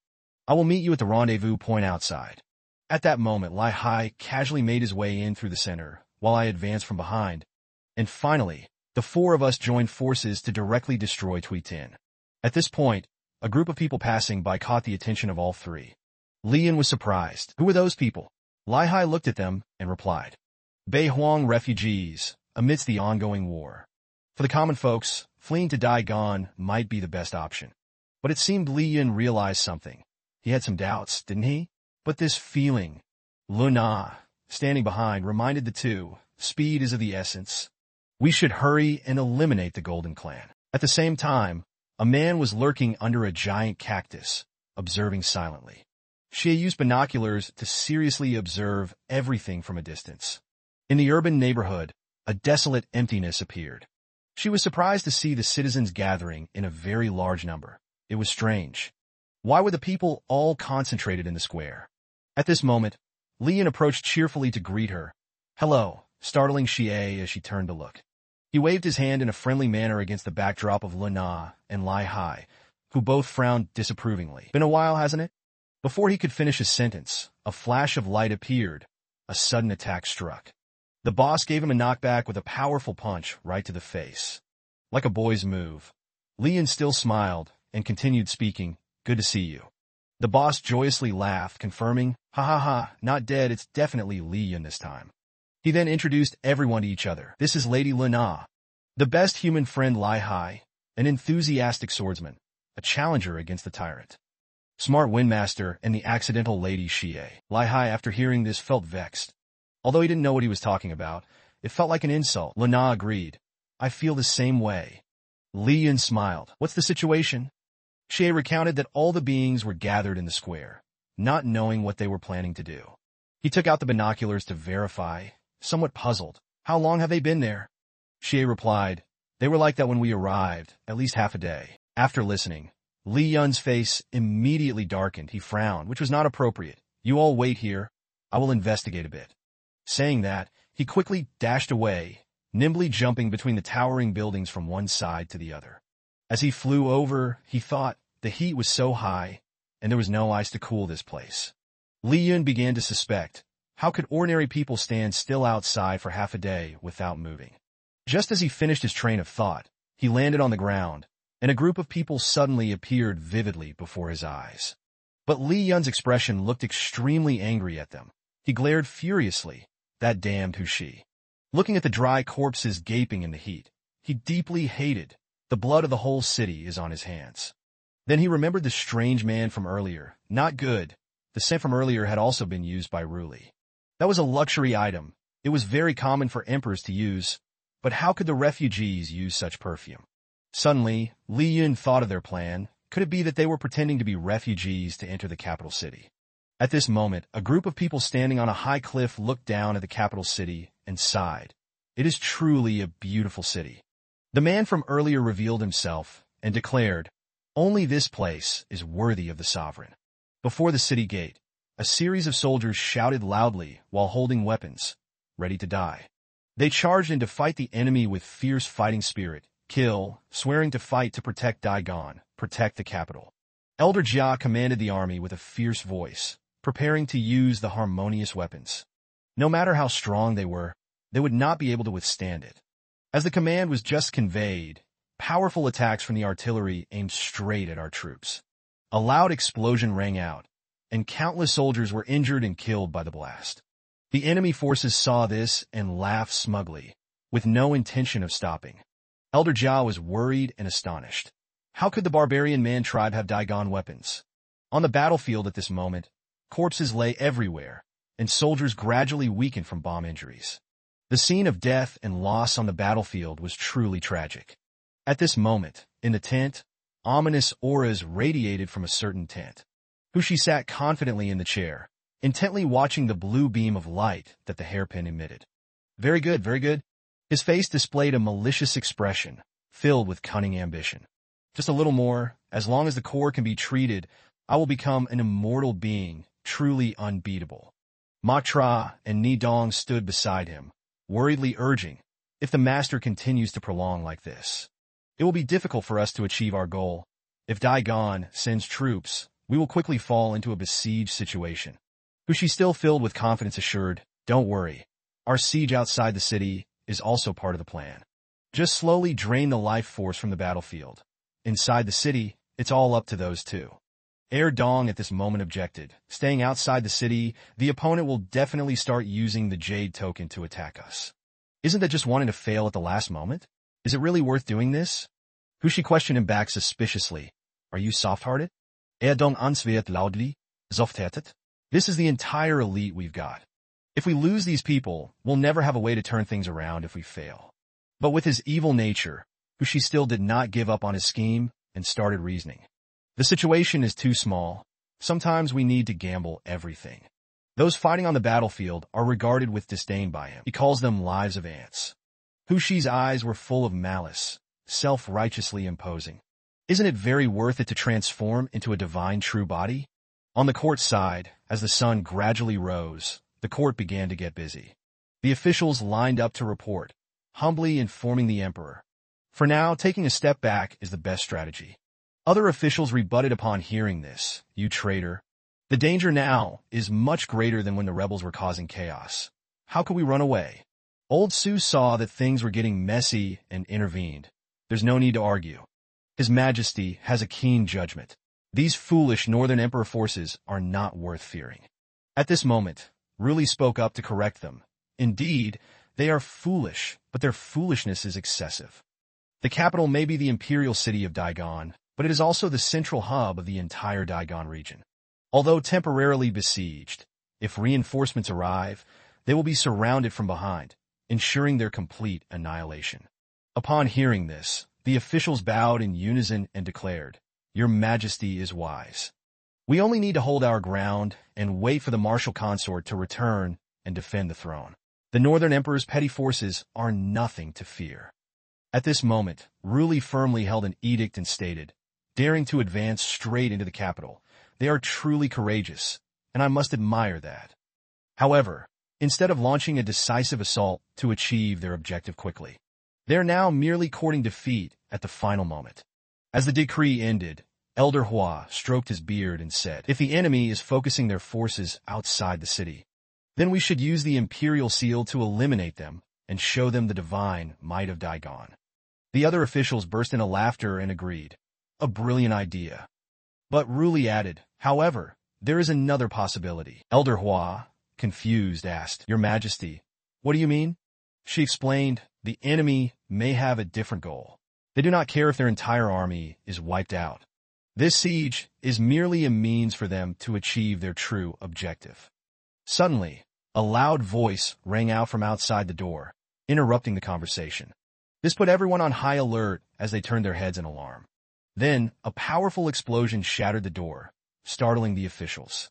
I will meet you at the rendezvous point outside. At that moment, Lai Hai casually made his way in through the center, while I advanced from behind. And finally, the four of us joined forces to directly destroy Tui Tin. At this point, a group of people passing by caught the attention of all three. Li Yun was surprised. Who were those people? Lai Hai looked at them and replied, Bei Huang refugees, amidst the ongoing war. For the common folks, fleeing to Daigon might be the best option. But it seemed Li Yun realized something. He had some doubts, didn't he? But this feeling, Lu Na, standing behind, reminded the two, speed is of the essence. We should hurry and eliminate the Golden Clan. At the same time, a man was lurking under a giant cactus, observing silently. She used binoculars to seriously observe everything from a distance. In the urban neighborhood, a desolate emptiness appeared. She was surprised to see the citizens gathering in a very large number. It was strange. Why were the people all concentrated in the square? At this moment, Li Yun approached cheerfully to greet her. Hello, startling Xie as she turned to look. He waved his hand in a friendly manner against the backdrop of Lu Na and Lai Hai, who both frowned disapprovingly. Been a while, hasn't it? Before he could finish his sentence, a flash of light appeared. A sudden attack struck. The boss gave him a knockback with a powerful punch right to the face. Like a boy's move. Li Yun still smiled and continued speaking, good to see you. The boss joyously laughed, confirming, ha ha ha, not dead, it's definitely Li Yun this time. He then introduced everyone to each other. This is Lady Lu Na, the best human friend Lai Hai, an enthusiastic swordsman, a challenger against the tyrant. Smart windmaster and the accidental Lady Xie. Lai Hai, after hearing this, felt vexed. Although he didn't know what he was talking about, it felt like an insult. Lu Na agreed. I feel the same way. Li Yun smiled. What's the situation? Xie recounted that all the beings were gathered in the square, not knowing what they were planning to do. He took out the binoculars to verify, somewhat puzzled. How long have they been there? Xie replied, they were like that when we arrived, at least half a day. After listening, Li Yun's face immediately darkened. He frowned, which was not appropriate. You all wait here. I will investigate a bit. Saying that, he quickly dashed away, nimbly jumping between the towering buildings from one side to the other. As he flew over, he thought the heat was so high, and there was no ice to cool this place. Li Yun began to suspect, how could ordinary people stand still outside for half a day without moving? Just as he finished his train of thought, he landed on the ground, and a group of people suddenly appeared vividly before his eyes. But Li Yun's expression looked extremely angry at them. He glared furiously, that damned Hushi. Looking at the dry corpses gaping in the heat, he deeply hated. The blood of the whole city is on his hands. Then he remembered the strange man from earlier. Not good. The scent from earlier had also been used by Ruli. That was a luxury item. It was very common for emperors to use. But how could the refugees use such perfume? Suddenly, Li Yun thought of their plan. Could it be that they were pretending to be refugees to enter the capital city? At this moment, a group of people standing on a high cliff looked down at the capital city and sighed. It is truly a beautiful city. The man from earlier revealed himself and declared, only this place is worthy of the sovereign. Before the city gate, a series of soldiers shouted loudly while holding weapons. ready to die. They charged in to fight the enemy with fierce fighting spirit, swearing to fight to protect Daigon, protect the capital. Elder Jia commanded the army with a fierce voice, preparing to use the harmonious weapons. No matter how strong they were, they would not be able to withstand it. As the command was just conveyed, powerful attacks from the artillery aimed straight at our troops. A loud explosion rang out, and countless soldiers were injured and killed by the blast. The enemy forces saw this and laughed smugly, with no intention of stopping. Elder Jia was worried and astonished. How could the barbarian man tribe have Daigon weapons? On the battlefield at this moment, corpses lay everywhere, and soldiers gradually weakened from bomb injuries. The scene of death and loss on the battlefield was truly tragic. At this moment, in the tent, ominous auras radiated from a certain tent. Hushi sat confidently in the chair, intently watching the blue beam of light that the hairpin emitted. Very good, very good. His face displayed a malicious expression, filled with cunning ambition. Just a little more, as long as the core can be treated, I will become an immortal being, truly unbeatable. Ma Tra and Ni Dong stood beside him, worriedly urging, if the master continues to prolong like this, it will be difficult for us to achieve our goal. If Daigon sends troops, we will quickly fall into a besieged situation. Hushi, still filled with confidence, assured, don't worry. Our siege outside the city is also part of the plan. Just slowly drain the life force from the battlefield. Inside the city, it's all up to those two. Dong at this moment objected. Staying outside the city, the opponent will definitely start using the Jade token to attack us. Isn't that just wanting to fail at the last moment? Is it really worth doing this? Hushi questioned him back suspiciously. Are you soft-hearted? Dong answered loudly. Soft-hearted? This is the entire elite we've got. If we lose these people, we'll never have a way to turn things around if we fail. But with his evil nature, Hushi still did not give up on his scheme and started reasoning. The situation is too small. Sometimes we need to gamble everything. Those fighting on the battlefield are regarded with disdain by him. He calls them lives of ants. Hushi's eyes were full of malice, self-righteously imposing. Isn't it very worth it to transform into a divine true body? On the court side, as the sun gradually rose, the court began to get busy. The officials lined up to report, humbly informing the emperor. For now, taking a step back is the best strategy. Other officials rebutted upon hearing this. You traitor. The danger now is much greater than when the rebels were causing chaos. How could we run away? Old Su saw that things were getting messy and intervened. There's no need to argue. His Majesty has a keen judgment. These foolish Northern Emperor forces are not worth fearing. At this moment, Ruli spoke up to correct them. Indeed, they are foolish, but their foolishness is excessive. The capital may be the imperial city of Daigon, but it is also the central hub of the entire Daigon region. Although temporarily besieged, if reinforcements arrive, they will be surrounded from behind, ensuring their complete annihilation. Upon hearing this, the officials bowed in unison and declared, Your Majesty is wise. We only need to hold our ground and wait for the martial consort to return and defend the throne. The Northern Emperor's petty forces are nothing to fear. At this moment, Ruli firmly held an edict and stated, daring to advance straight into the capital. They are truly courageous, and I must admire that. However, instead of launching a decisive assault to achieve their objective quickly, they are now merely courting defeat at the final moment. As the decree ended, Elder Hua stroked his beard and said, If the enemy is focusing their forces outside the city, then we should use the imperial seal to eliminate them and show them the divine might of Daigon. The other officials burst into laughter and agreed. A brilliant idea. But Ruli added, However, there is another possibility. Elder Hua, confused, asked, Your Majesty, what do you mean? She explained, the enemy may have a different goal. They do not care if their entire army is wiped out. This siege is merely a means for them to achieve their true objective. Suddenly, a loud voice rang out from outside the door, interrupting the conversation. This put everyone on high alert as they turned their heads in alarm. Then, a powerful explosion shattered the door, startling the officials.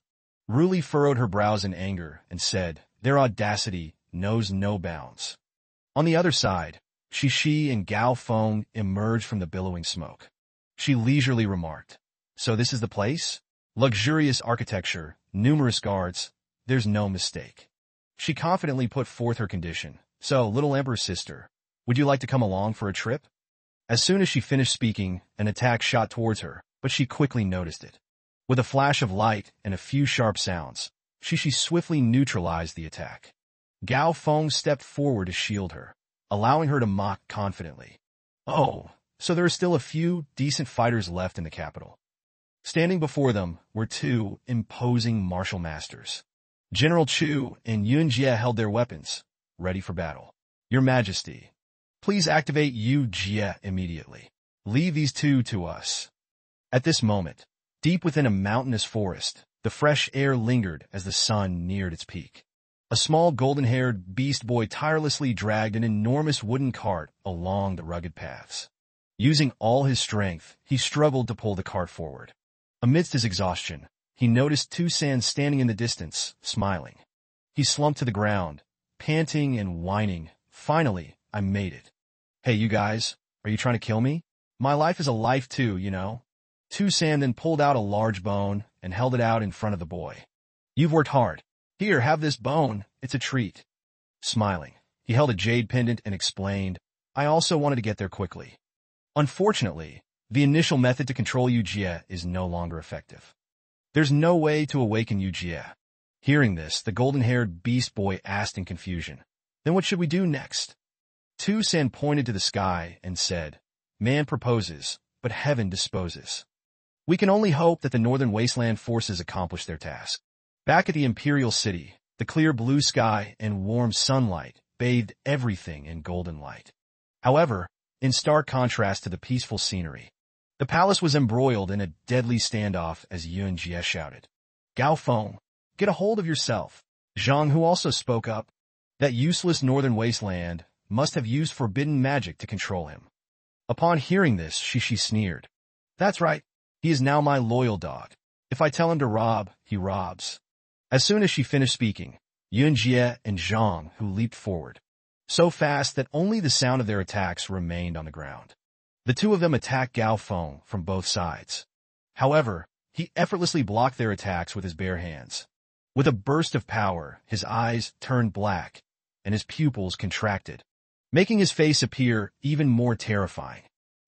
Ruli furrowed her brows in anger and said, Their audacity knows no bounds. On the other side, Shishi and Gao Feng emerged from the billowing smoke. She leisurely remarked, So this is the place? Luxurious architecture, numerous guards, there's no mistake. She confidently put forth her condition. So, little Emperor's sister, would you like to come along for a trip? As soon as she finished speaking, an attack shot towards her, but she quickly noticed it. With a flash of light and a few sharp sounds, she swiftly neutralized the attack. Gao Feng stepped forward to shield her, allowing her to mock confidently. Oh, so there are still a few decent fighters left in the capital. Standing before them were two imposing martial masters. General Chu and Yuan Jie held their weapons, ready for battle. Your Majesty, please activate Yu Jie immediately. Leave these two to us. At this moment, deep within a mountainous forest, the fresh air lingered as the sun neared its peak. A small golden-haired beast boy tirelessly dragged an enormous wooden cart along the rugged paths. Using all his strength, he struggled to pull the cart forward. Amidst his exhaustion, he noticed Tusan standing in the distance, smiling. He slumped to the ground, panting and whining. Finally, I made it. Hey, you guys, are you trying to kill me? My life is a life too, you know. Tusan then pulled out a large bone and held it out in front of the boy. You've worked hard. Here, have this bone. It's a treat. Smiling, he held a jade pendant and explained, I also wanted to get there quickly. Unfortunately, the initial method to control Yu Jie is no longer effective. There's no way to awaken Yu Jie. Hearing this, the golden-haired beast boy asked in confusion, Then what should we do next? Tusan pointed to the sky and said, Man proposes, but heaven disposes. We can only hope that the northern wasteland forces accomplish their task. Back at the imperial city, the clear blue sky and warm sunlight bathed everything in golden light. However, in stark contrast to the peaceful scenery, the palace was embroiled in a deadly standoff as Yuan Jie shouted, Gao Feng, get a hold of yourself. Zhang Hu also spoke up. That useless northern wasteland must have used forbidden magic to control him. Upon hearing this, she sneered. That's right, he is now my loyal dog. If I tell him to rob, he robs. As soon as she finished speaking, Yuan Jie and Zhang Hu leaped forward, so fast that only the sound of their attacks remained on the ground. The two of them attacked Gao Feng from both sides. However, he effortlessly blocked their attacks with his bare hands. With a burst of power, his eyes turned black, and his pupils contracted, making his face appear even more terrifying.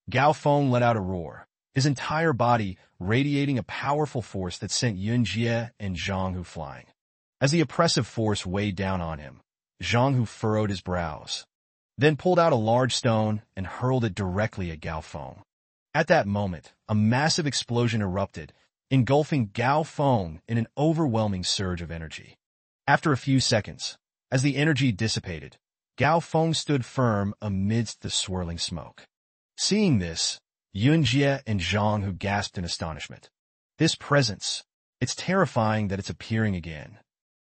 Gao Feng let out a roar, his entire body radiating a powerful force that sent Yuan Jie and Zhang Hu flying. As the oppressive force weighed down on him, Zhang Hu furrowed his brows, then pulled out a large stone and hurled it directly at Gao Feng. At that moment, a massive explosion erupted, engulfing Gao Feng in an overwhelming surge of energy. After a few seconds, as the energy dissipated, Gao Feng stood firm amidst the swirling smoke. Seeing this, Yuan Jie and Zhang Hu gasped in astonishment. This presence, it's terrifying that it's appearing again.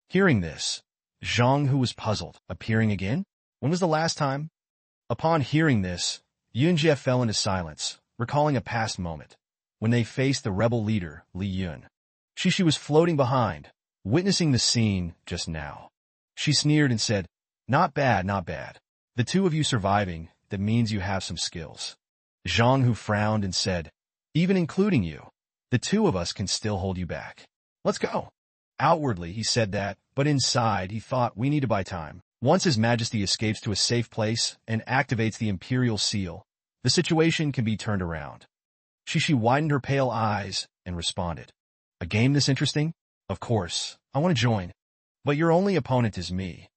Hearing this, Zhang Hu was puzzled. Appearing again? When was the last time? Upon hearing this, Yuan Jie fell into silence, recalling a past moment, when they faced the rebel leader, Li Yun. She was floating behind, witnessing the scene just now. She sneered and said, Not bad, not bad. The two of you surviving, that means you have some skills. Zhang Hu frowned and said, Even including you, the two of us can still hold you back. Let's go. Outwardly, he said that, but inside, he thought we need to buy time. Once His Majesty escapes to a safe place and activates the Imperial Seal, the situation can be turned around. She widened her pale eyes and responded, A game this interesting? Of course, I want to join. But your only opponent is me.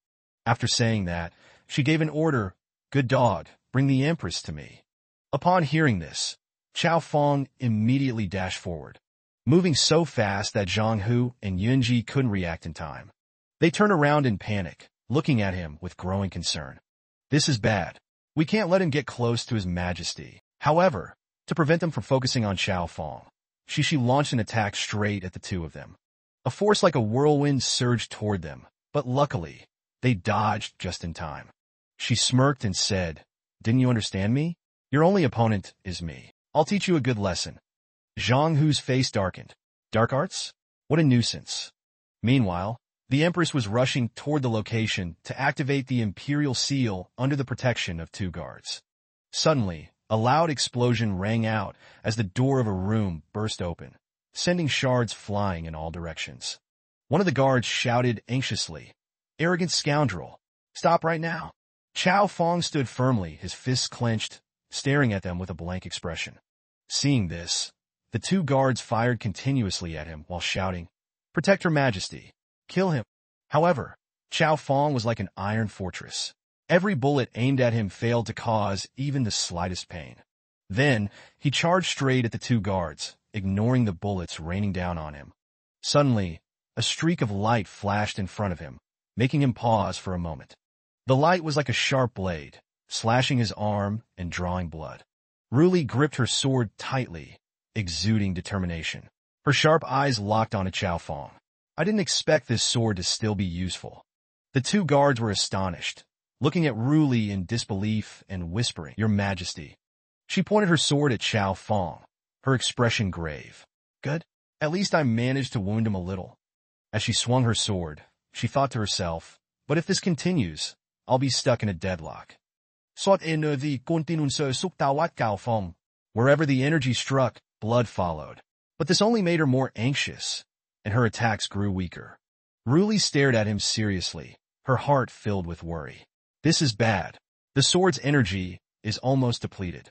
After saying that, she gave an order, Good dog, bring the Empress to me. Upon hearing this, Chao Feng immediately dashed forward, moving so fast that Zhang Hu and Yuan Jie couldn't react in time. They turned around in panic, looking at him with growing concern. This is bad. We can't let him get close to His Majesty. However, to prevent them from focusing on Chao Feng, she launched an attack straight at the two of them. A force like a whirlwind surged toward them, but luckily, they dodged just in time. She smirked and said, Didn't you understand me? Your only opponent is me. I'll teach you a good lesson. Zhang Hu's face darkened. Dark arts? What a nuisance. Meanwhile, the Empress was rushing toward the location to activate the Imperial Seal under the protection of two guards. Suddenly, a loud explosion rang out as the door of a room burst open, sending shards flying in all directions. One of the guards shouted anxiously, Arrogant scoundrel. Stop right now. Chao Fong stood firmly, his fists clenched, staring at them with a blank expression. Seeing this, the two guards fired continuously at him while shouting, "Protect Her Majesty! Kill him!" However, Chao Fong was like an iron fortress. Every bullet aimed at him failed to cause even the slightest pain. Then, he charged straight at the two guards, ignoring the bullets raining down on him. Suddenly, a streak of light flashed in front of him, making him pause for a moment. The light was like a sharp blade, slashing his arm and drawing blood. Ruli gripped her sword tightly, exuding determination. Her sharp eyes locked onto Chao Fong. I didn't expect this sword to still be useful. The two guards were astonished, looking at Ruli in disbelief and whispering, "Your Majesty." She pointed her sword at Chao Fong, her expression grave. "Good. At least I managed to wound him a little." As she swung her sword, she thought to herself, "But if this continues, I'll be stuck in a deadlock." Wherever the energy struck, blood followed. But this only made her more anxious, and her attacks grew weaker. Ruli stared at him seriously, her heart filled with worry. This is bad. The sword's energy is almost depleted.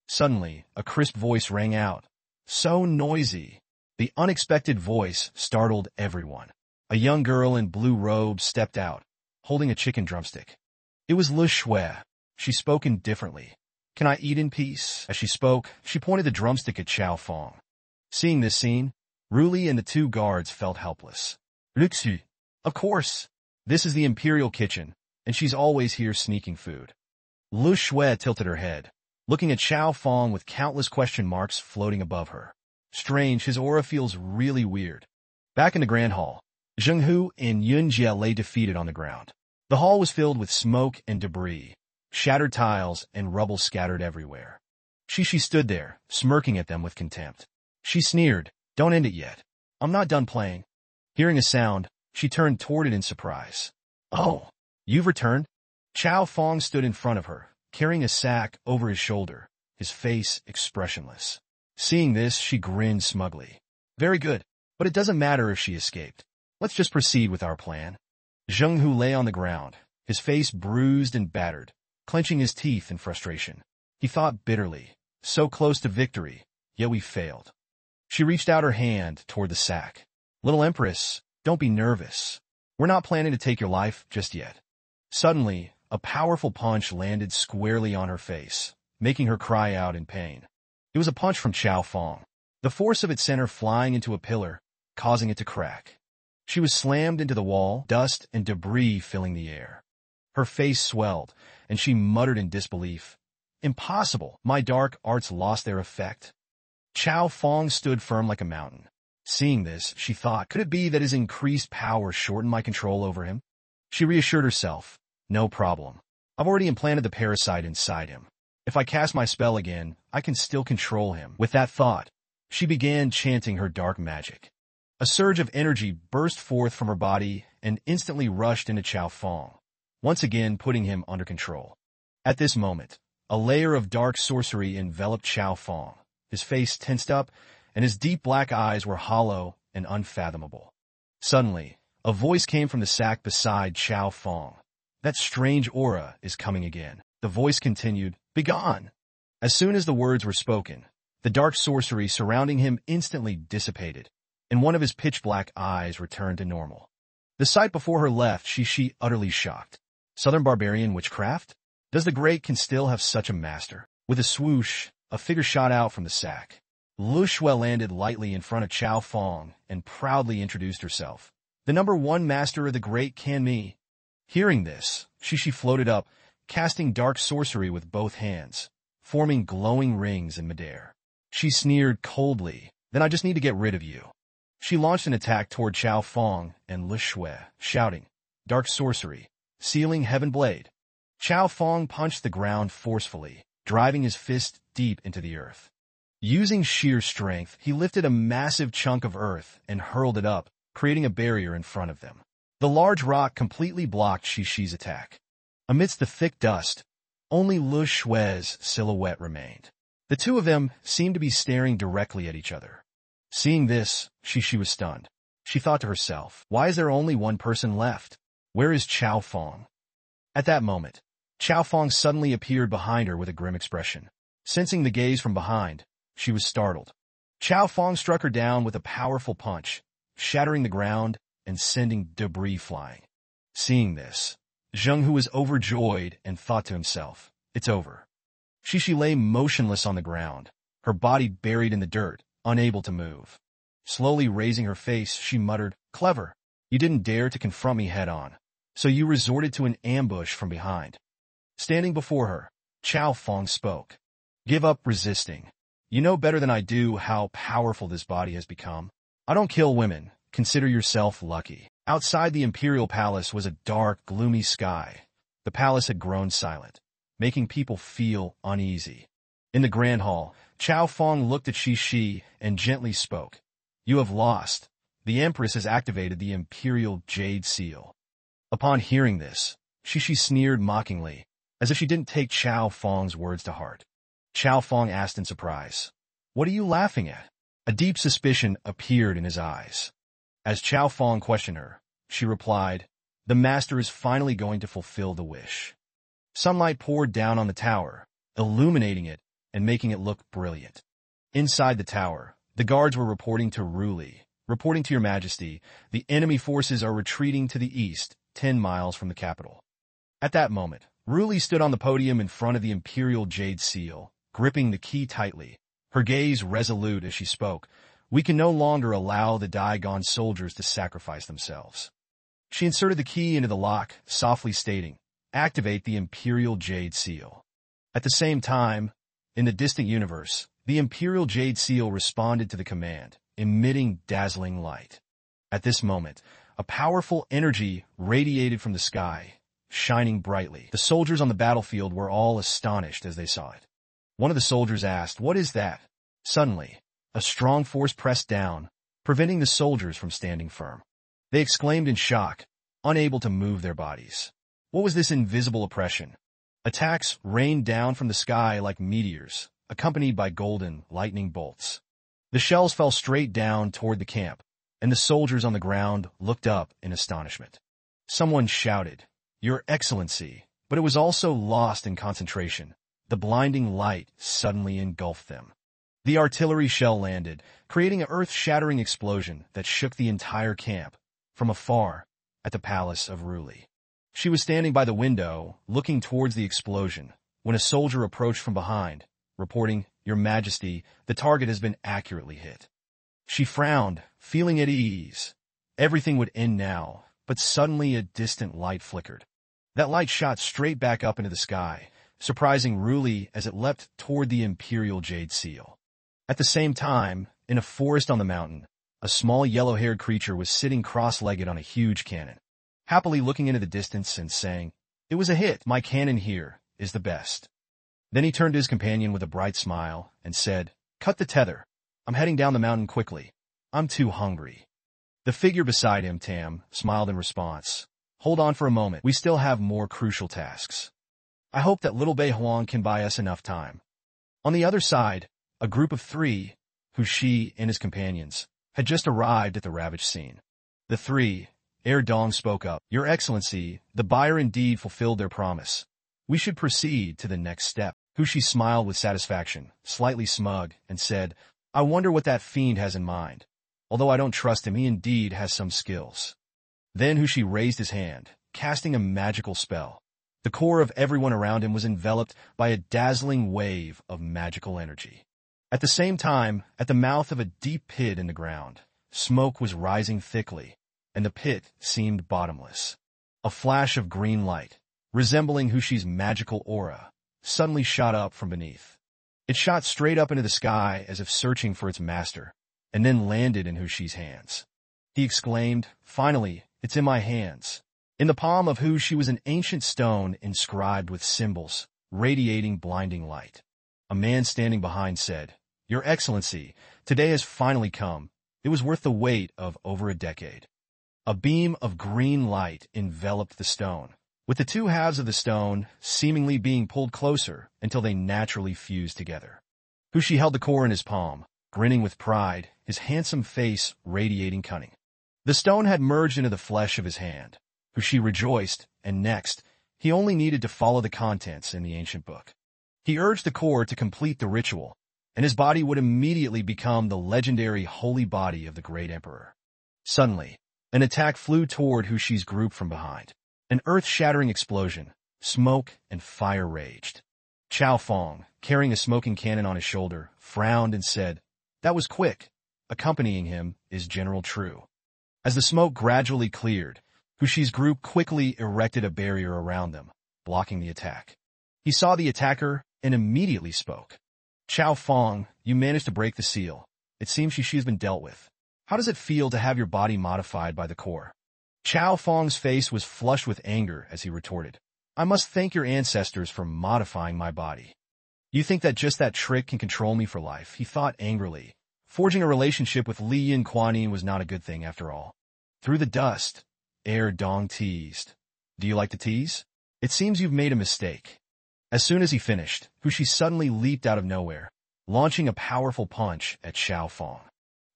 Suddenly, a crisp voice rang out. So noisy. The unexpected voice startled everyone. A young girl in blue robes stepped out, holding a chicken drumstick. It was Lu Shui. She spoke indifferently. "Can I eat in peace?" As she spoke, she pointed the drumstick at Chao Fong. Seeing this scene, Ruli and the two guards felt helpless. "Luxu. Of course. This is the Imperial kitchen, and she's always here sneaking food." Lu Shui tilted her head, looking at Chao Fong with countless question marks floating above her. Strange, his aura feels really weird. Back in the Grand Hall, Zheng Hu and Yun Jie lay defeated on the ground. The hall was filled with smoke and debris, shattered tiles and rubble scattered everywhere. Shishi stood there, smirking at them with contempt. She sneered, "Don't end it yet. I'm not done playing." Hearing a sound, she turned toward it in surprise. "Oh, you've returned?" Chao Fong stood in front of her, carrying a sack over his shoulder, his face expressionless. Seeing this, she grinned smugly. "Very good, but it doesn't matter if she escaped. Let's just proceed with our plan." Zheng Hu lay on the ground, his face bruised and battered, clenching his teeth in frustration. He thought bitterly, so close to victory, yet we failed. She reached out her hand toward the sack. "Little Empress, don't be nervous. We're not planning to take your life just yet." Suddenly, a powerful punch landed squarely on her face, making her cry out in pain. It was a punch from Chao Fong. The force of it sent her flying into a pillar, causing it to crack. She was slammed into the wall, dust and debris filling the air. Her face swelled, and she muttered in disbelief, "Impossible! My dark arts lost their effect." Chao Fong stood firm like a mountain. Seeing this, she thought, could it be that his increased power shortened my control over him? She reassured herself, "No problem. I've already implanted the parasite inside him. If I cast my spell again, I can still control him." With that thought, she began chanting her dark magic. A surge of energy burst forth from her body and instantly rushed into Chao Fong, once again putting him under control. At this moment, a layer of dark sorcery enveloped Chao Fong. His face tensed up, and his deep black eyes were hollow and unfathomable. Suddenly, a voice came from the sack beside Chao Fong. "That strange aura is coming again." The voice continued, "Begone!" As soon as the words were spoken, the dark sorcery surrounding him instantly dissipated, and one of his pitch-black eyes returned to normal. The sight before her left she utterly shocked. Southern barbarian witchcraft? Does the great can still have such a master? With a swoosh, a figure shot out from the sack. Lu Shui landed lightly in front of Chao Fong and proudly introduced herself. "The #1 master of the great can me." Hearing this, she floated up, casting dark sorcery with both hands, forming glowing rings in midair. She sneered coldly, "Then I just need to get rid of you." She launched an attack toward Chao Fong and Lu Shui, shouting, "Dark sorcery, sealing heaven blade." Chao Fong punched the ground forcefully, driving his fist deep into the earth. Using sheer strength, he lifted a massive chunk of earth and hurled it up, creating a barrier in front of them. The large rock completely blocked Shishi's attack. Amidst the thick dust, only Lu Shui's silhouette remained. The two of them seemed to be staring directly at each other. Seeing this, Shishi was stunned. She thought to herself, "Why is there only one person left? Where is Chao Fong? At that moment, Chao Fong suddenly appeared behind her with a grim expression. Sensing the gaze from behind, she was startled. Chao Fong struck her down with a powerful punch, shattering the ground and sending debris flying. Seeing this, Zheng Hu was overjoyed and thought to himself, "It's over." Shishi lay motionless on the ground, her body buried in the dirt, unable to move. Slowly raising her face, she muttered, "Clever. You didn't dare to confront me head-on, so you resorted to an ambush from behind." Standing before her, Chao Fong spoke. "Give up resisting. You know better than I do how powerful this body has become. I don't kill women. Consider yourself lucky." Outside the imperial palace was a dark, gloomy sky. The palace had grown silent, making people feel uneasy. In the grand hall, Chao Fong looked at Shishi and gently spoke. "You have lost. The Empress has activated the imperial jade seal." Upon hearing this, Shishi sneered mockingly, as if she didn't take Chao Fong's words to heart. Chao Fong asked in surprise, "What are you laughing at?" A deep suspicion appeared in his eyes. As Chao Fong questioned her, she replied, "The master is finally going to fulfill the wish." Sunlight poured down on the tower, illuminating it and making it look brilliant. Inside the tower, the guards were reporting to Ruli. "Reporting to your majesty, the enemy forces are retreating to the east, 10 miles from the capital." At that moment, Ruli stood on the podium in front of the imperial jade seal, gripping the key tightly, her gaze resolute as she spoke. "We can no longer allow the Daigon soldiers to sacrifice themselves." She inserted the key into the lock, softly stating, "Activate the imperial jade seal." At the same time, in the distant universe, the imperial jade seal responded to the command, emitting dazzling light. At this moment, a powerful energy radiated from the sky, shining brightly. The soldiers on the battlefield were all astonished as they saw it. One of the soldiers asked, "What is that?" Suddenly, a strong force pressed down, preventing the soldiers from standing firm. They exclaimed in shock, unable to move their bodies. What was this invisible oppression? Attacks rained down from the sky like meteors, accompanied by golden, lightning bolts. The shells fell straight down toward the camp, and the soldiers on the ground looked up in astonishment. Someone shouted, "Your Excellency," but it was also lost in concentration. The blinding light suddenly engulfed them. The artillery shell landed, creating an earth-shattering explosion that shook the entire camp, from afar, at the palace of Ruli. She was standing by the window, looking towards the explosion, when a soldier approached from behind, reporting, "Your Majesty, the target has been accurately hit." She frowned, feeling at ease. Everything would end now, but suddenly a distant light flickered. That light shot straight back up into the sky, surprising Ruli as it leapt toward the imperial jade seal. At the same time, in a forest on the mountain, a small yellow-haired creature was sitting cross-legged on a huge cannon, happily looking into the distance and saying, "It was a hit. My cannon here is the best." Then he turned to his companion with a bright smile and said, "Cut the tether. I'm heading down the mountain quickly. I'm too hungry." The figure beside him, Tam, smiled in response. "Hold on for a moment. We still have more crucial tasks. I hope that little Bei Huang can buy us enough time." On the other side, a group of 3, who she and his companions, had just arrived at the ravaged scene. The 3, ere Dong spoke up, "Your Excellency, the buyer indeed fulfilled their promise. We should proceed to the next step." Hushi smiled with satisfaction, slightly smug, and said, "I wonder what that fiend has in mind. Although I don't trust him, he indeed has some skills." Then Hushi raised his hand, casting a magical spell. The core of everyone around him was enveloped by a dazzling wave of magical energy. At the same time, at the mouth of a deep pit in the ground, smoke was rising thickly, and the pit seemed bottomless. A flash of green light, resembling Hushi's magical aura, suddenly shot up from beneath. It shot straight up into the sky as if searching for its master, and then landed in Hushi's hands. He exclaimed, "Finally, it's in my hands." In the palm of Hushi was an ancient stone inscribed with symbols, radiating blinding light. A man standing behind said, "Your Excellency, today has finally come. It was worth the wait of over a decade." A beam of green light enveloped the stone, with the 2 halves of the stone seemingly being pulled closer until they naturally fused together. Hushi held the core in his palm, grinning with pride, his handsome face radiating cunning. The stone had merged into the flesh of his hand, Hushi rejoiced, and next, he only needed to follow the contents in the ancient book. He urged the core to complete the ritual, and his body would immediately become the legendary holy body of the great emperor. Suddenly, an attack flew toward Hushi's group from behind. An earth-shattering explosion, smoke and fire raged. Chao Fong, carrying a smoking cannon on his shoulder, frowned and said, "That was quick." Accompanying him is General True. As the smoke gradually cleared, Hushi's group quickly erected a barrier around them, blocking the attack. He saw the attacker and immediately spoke. "Chao Fong, you managed to break the seal. It seems Hushi's been dealt with. How does it feel to have your body modified by the core?" Chao Fong's face was flushed with anger as he retorted, "I must thank your ancestors for modifying my body. You think that just that trick can control me for life?" He thought angrily. Forging a relationship with Li Yin Kuan was not a good thing after all. Through the dust, Dong teased. "Do you like to tease? It seems you've made a mistake." As soon as he finished, Hushi suddenly leaped out of nowhere, launching a powerful punch at Chao Fong.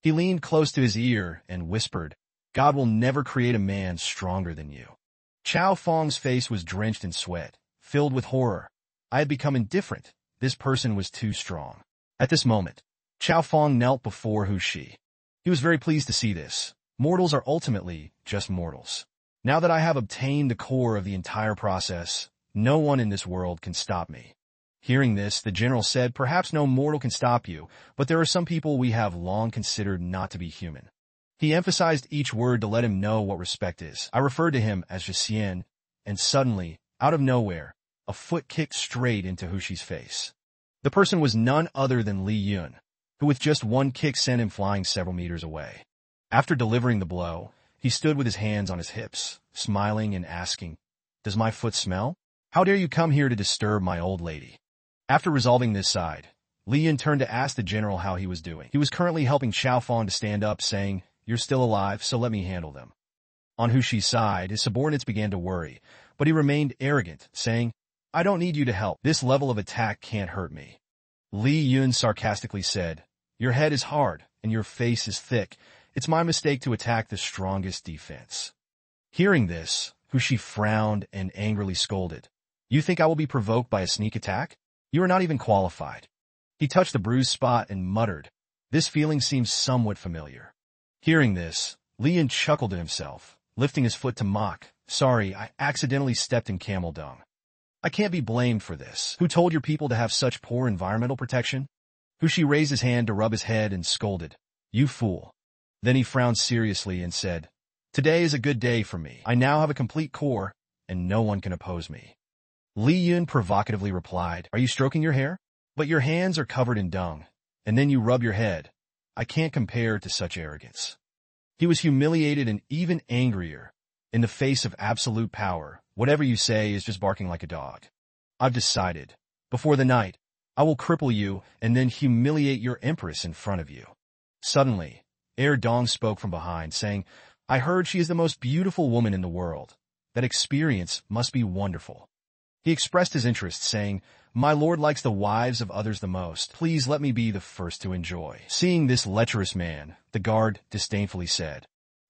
He leaned close to his ear and whispered, "God will never create a man stronger than you." Chao Fong's face was drenched in sweat, filled with horror. I had become indifferent. This person was too strong. At this moment, Chao Fong knelt before Hushi. He was very pleased to see this. Mortals are ultimately just mortals. Now that I have obtained the core of the entire process, no one in this world can stop me. Hearing this, the general said, "Perhaps no mortal can stop you, but there are some people we have long considered not to be human." He emphasized each word to let him know what respect is. I referred to him as Jixian, and suddenly, out of nowhere, a foot kicked straight into Hushi's face. The person was none other than Li Yun, who with just one kick sent him flying several meters away. After delivering the blow, he stood with his hands on his hips, smiling and asking, "Does my foot smell? How dare you come here to disturb my old lady?" After resolving this side, Li Yun turned to ask the general how he was doing. He was currently helping Chao Fong to stand up, saying, "You're still alive, so let me handle them." On Hushi's side, his subordinates began to worry, but he remained arrogant, saying, "I don't need you to help. This level of attack can't hurt me." Li Yun sarcastically said, "Your head is hard, and your face is thick. It's my mistake to attack the strongest defense." Hearing this, Hushi frowned and angrily scolded, "You think I will be provoked by a sneak attack? You are not even qualified." He touched the bruised spot and muttered, "This feeling seems somewhat familiar." Hearing this, Li Yun chuckled to himself, lifting his foot to mock, "Sorry, I accidentally stepped in camel dung. I can't be blamed for this. Who told your people to have such poor environmental protection?" Hushi raised his hand to rub his head and scolded, "You fool." Then he frowned seriously and said, "Today is a good day for me. I now have a complete core, and no one can oppose me." Li Yun provocatively replied, "Are you stroking your hair? But your hands are covered in dung, and then you rub your head. I can't compare to such arrogance." He was humiliated and even angrier. In the face of absolute power, whatever you say is just barking like a dog. "I've decided. Before the night, I will cripple you and then humiliate your empress in front of you." Suddenly, Dong spoke from behind, saying, "I heard she is the most beautiful woman in the world. That experience must be wonderful." He expressed his interest, saying, "My lord likes the wives of others the most. Please let me be the first to enjoy." Seeing this lecherous man, the guard disdainfully said,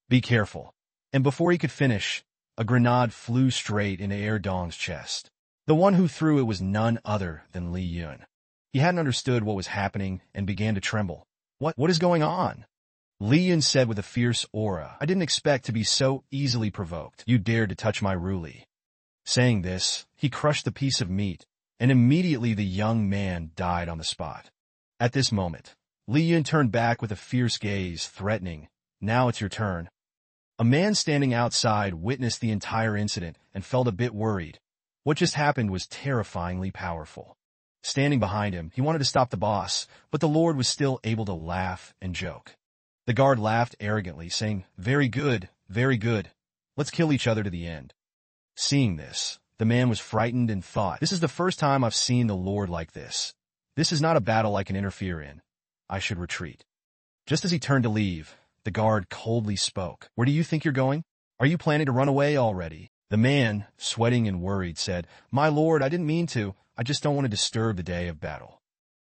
"Be careful." And before he could finish, a grenade flew straight into Dong's chest. The one who threw it was none other than Li Yun. He hadn't understood what was happening and began to tremble. What is going on?" Li Yun said with a fierce aura, "I didn't expect to be so easily provoked. You dared to touch my Ruli." Saying this, he crushed the piece of meat, and immediately the young man died on the spot. At this moment, Li Yun turned back with a fierce gaze, threatening, "Now it's your turn." A man standing outside witnessed the entire incident and felt a bit worried. What just happened was terrifyingly powerful. Standing behind him, he wanted to stop the boss, but the Lord was still able to laugh and joke. The guard laughed arrogantly, saying, very good, let's kill each other to the end." Seeing this, the man was frightened and thought, "This is the first time I've seen the Lord like this. This is not a battle I can interfere in. I should retreat." Just as he turned to leave, the guard coldly spoke, "Where do you think you're going? Are you planning to run away already?" The man, sweating and worried, said, "My lord, I didn't mean to. I just don't want to disturb the day of battle."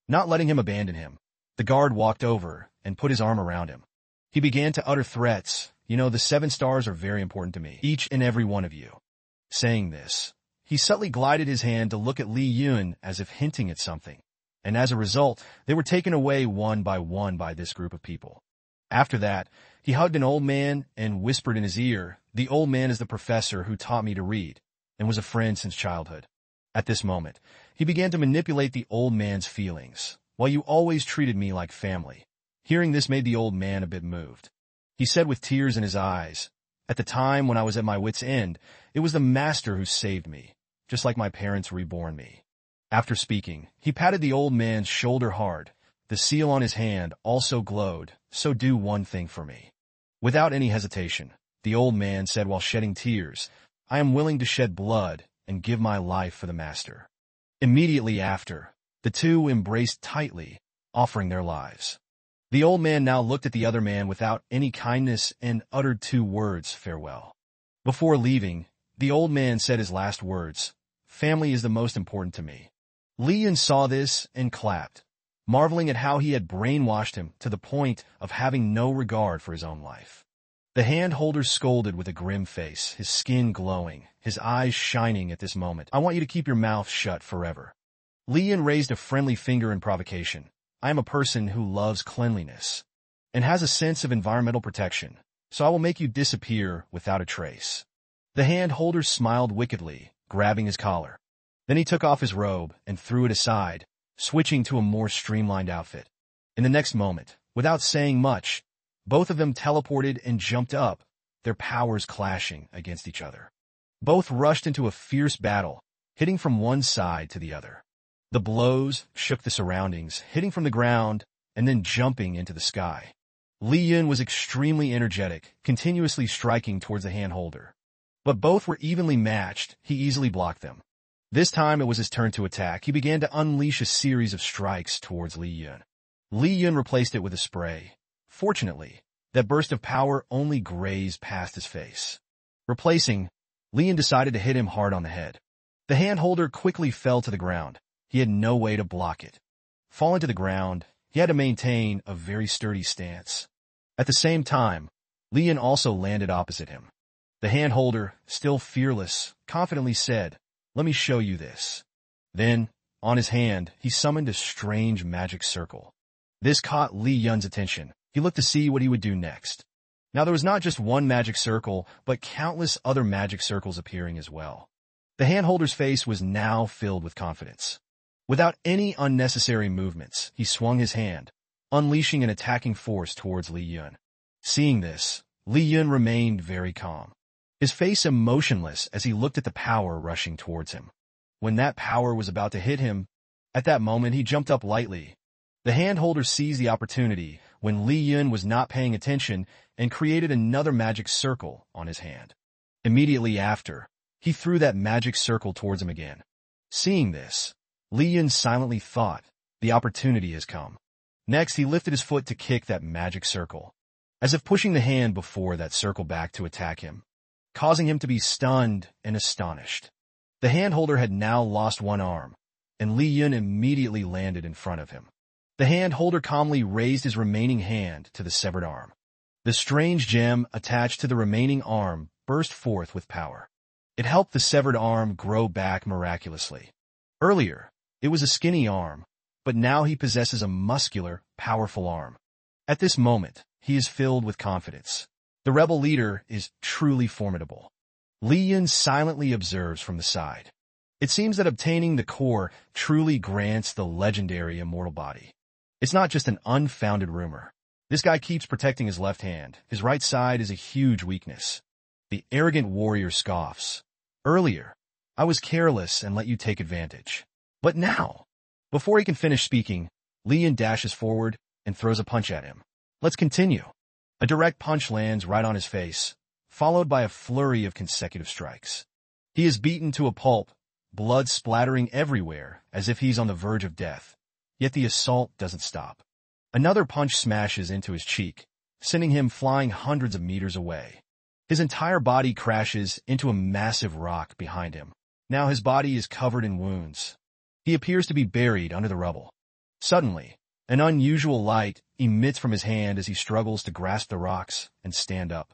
Not letting him abandon him, the guard walked over and put his arm around him. He began to utter threats. You know, the 7 stars are very important to me, each and every one of you. Saying this, he subtly glided his hand to look at Li Yun as if hinting at something, and as a result, they were taken away one by this group of people. After that, he hugged an old man and whispered in his ear, "The old man is the professor who taught me to read, and was a friend since childhood." At this moment, he began to manipulate the old man's feelings. "Well, you always treated me like family." Hearing this made the old man a bit moved. He said with tears in his eyes, "At the time when I was at my wit's end, it was the master who saved me, just like my parents reborn me." After speaking, he patted the old man's shoulder hard. The seal on his hand also glowed, "So do one thing for me." Without any hesitation, the old man said while shedding tears, "I am willing to shed blood and give my life for the master." Immediately after, the two embraced tightly, offering their lives. The old man now looked at the other man without any kindness and uttered 2 words, "Farewell." Before leaving, the old man said his last words, "Family is the most important to me." Li Yun saw this and clapped, marveling at how he had brainwashed him to the point of having no regard for his own life. The hand-holder scolded with a grim face, his skin glowing, his eyes shining at this moment. "I want you to keep your mouth shut forever." Li Yun raised a friendly finger in provocation. "I am a person who loves cleanliness and has a sense of environmental protection, so I will make you disappear without a trace." The hand-holder smiled wickedly, grabbing his collar. Then he took off his robe and threw it aside, switching to a more streamlined outfit. In the next moment, without saying much, both of them teleported and jumped up, their powers clashing against each other. Both rushed into a fierce battle, hitting from one side to the other. The blows shook the surroundings, hitting from the ground and then jumping into the sky. Li Yun was extremely energetic, continuously striking towards the hand-holder. But both were evenly matched, he easily blocked them. This time it was his turn to attack. He began to unleash a series of strikes towards Li Yun. Li Yun replaced it with a spray. Fortunately, that burst of power only grazed past his face. Replacing, Li Yun decided to hit him hard on the head. The hand-holder quickly fell to the ground. He had no way to block it. Falling to the ground, he had to maintain a very sturdy stance. At the same time, Li Yun also landed opposite him. The hand-holder, still fearless, confidently said, "Let me show you this." Then, on his hand, he summoned a strange magic circle. This caught Li Yun's attention. He looked to see what he would do next. Now there was not just one magic circle, but countless other magic circles appearing as well. The hand-holder's face was now filled with confidence. Without any unnecessary movements, he swung his hand, unleashing an attacking force towards Li Yun. Seeing this, Li Yun remained very calm, his face emotionless as he looked at the power rushing towards him. When that power was about to hit him, at that moment he jumped up lightly. The hand-holder seized the opportunity when Li Yun was not paying attention and created another magic circle on his hand. Immediately after, he threw that magic circle towards him again. Seeing this, Li Yun silently thought, the opportunity has come. Next, he lifted his foot to kick that magic circle, as if pushing the hand before that circle back to attack him, causing him to be stunned and astonished. The hand-holder had now lost one arm, and Li Yun immediately landed in front of him. The hand-holder calmly raised his remaining hand to the severed arm. The strange gem attached to the remaining arm burst forth with power. It helped the severed arm grow back miraculously. Earlier, it was a skinny arm, but now he possesses a muscular, powerful arm. At this moment, he is filled with confidence. The rebel leader is truly formidable. Li Yun silently observes from the side. It seems that obtaining the core truly grants the legendary immortal body. It's not just an unfounded rumor. This guy keeps protecting his left hand. His right side is a huge weakness. The arrogant warrior scoffs. "Earlier, I was careless and let you take advantage. But now..." Before he can finish speaking, Li Yun dashes forward and throws a punch at him. "Let's continue." A direct punch lands right on his face, followed by a flurry of consecutive strikes. He is beaten to a pulp, blood splattering everywhere as if he's on the verge of death. Yet the assault doesn't stop. Another punch smashes into his cheek, sending him flying hundreds of meters away. His entire body crashes into a massive rock behind him. Now his body is covered in wounds. He appears to be buried under the rubble. Suddenly, an unusual light emits from his hand as he struggles to grasp the rocks and stand up.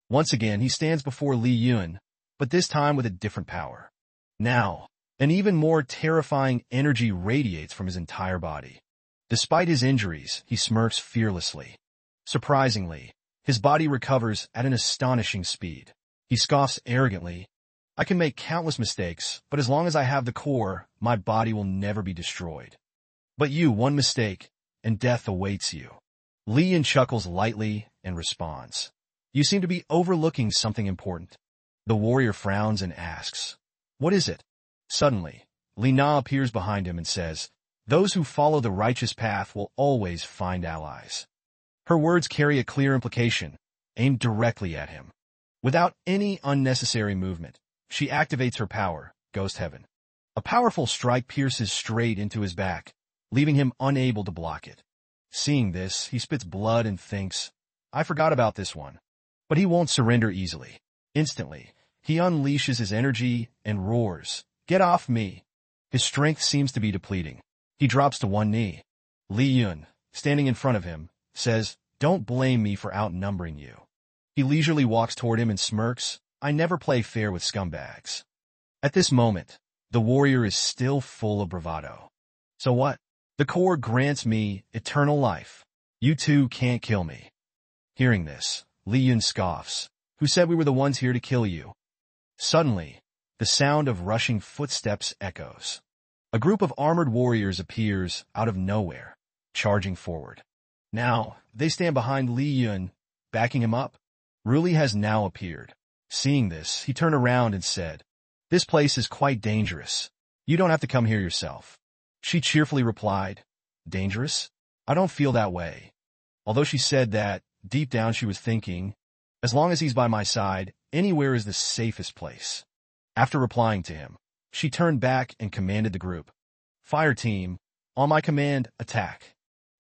Once again, he stands before Li Yun, but this time with a different power. Now, an even more terrifying energy radiates from his entire body. Despite his injuries, he smirks fearlessly. Surprisingly, his body recovers at an astonishing speed. He scoffs arrogantly, "I can make countless mistakes, but as long as I have the core, my body will never be destroyed. But you, one mistake, and death awaits you." Li Yun chuckles lightly and responds, "You seem to be overlooking something important." The warrior frowns and asks, "What is it?" Suddenly, Li Na appears behind him and says, "Those who follow the righteous path will always find allies." Her words carry a clear implication, aimed directly at him. Without any unnecessary movement, she activates her power, Ghost Heaven. A powerful strike pierces straight into his back, leaving him unable to block it. Seeing this, he spits blood and thinks, "I forgot about this one." But he won't surrender easily. Instantly, he unleashes his energy and roars, "Get off me!" His strength seems to be depleting. He drops to one knee. Li Yun, standing in front of him, says, "Don't blame me for outnumbering you." He leisurely walks toward him and smirks, "I never play fair with scumbags." At this moment, the warrior is still full of bravado. "So what? The core grants me eternal life. You two can't kill me." Hearing this, Li Yun scoffs, "Who said we were the ones here to kill you?" Suddenly, the sound of rushing footsteps echoes. A group of armored warriors appears out of nowhere, charging forward. Now, they stand behind Li Yun, backing him up. Ruli has now appeared. Seeing this, he turned around and said, "This place is quite dangerous. You don't have to come here yourself." She cheerfully replied, "Dangerous? I don't feel that way." Although she said that, deep down she was thinking, "As long as he's by my side, anywhere is the safest place." After replying to him, she turned back and commanded the group, "Fire team, on my command, attack."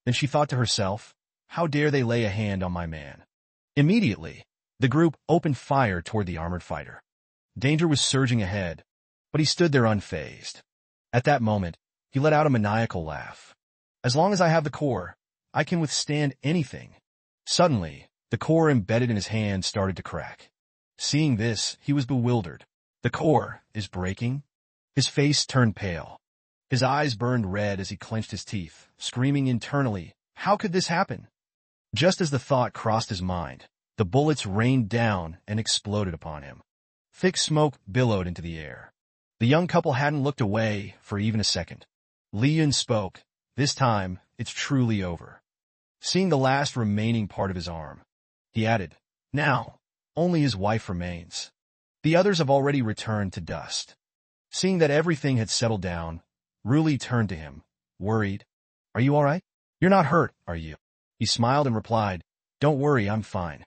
Then she thought to herself, "How dare they lay a hand on my man?" Immediately, the group opened fire toward the armored fighter. Danger was surging ahead, but he stood there unfazed. At that moment, he let out a maniacal laugh. "As long as I have the core, I can withstand anything." Suddenly, the core embedded in his hand started to crack. Seeing this, he was bewildered. The core is breaking? His face turned pale. His eyes burned red as he clenched his teeth, screaming internally, "How could this happen?" Just as the thought crossed his mind, the bullets rained down and exploded upon him. Thick smoke billowed into the air. The young couple hadn't looked away for even a second. Li Yun spoke, "This time, it's truly over." Seeing the last remaining part of his arm, he added, "Now, only his wife remains. The others have already returned to dust." Seeing that everything had settled down, Ruli turned to him, worried, "Are you all right? You're not hurt, are you?" He smiled and replied, "Don't worry, I'm fine."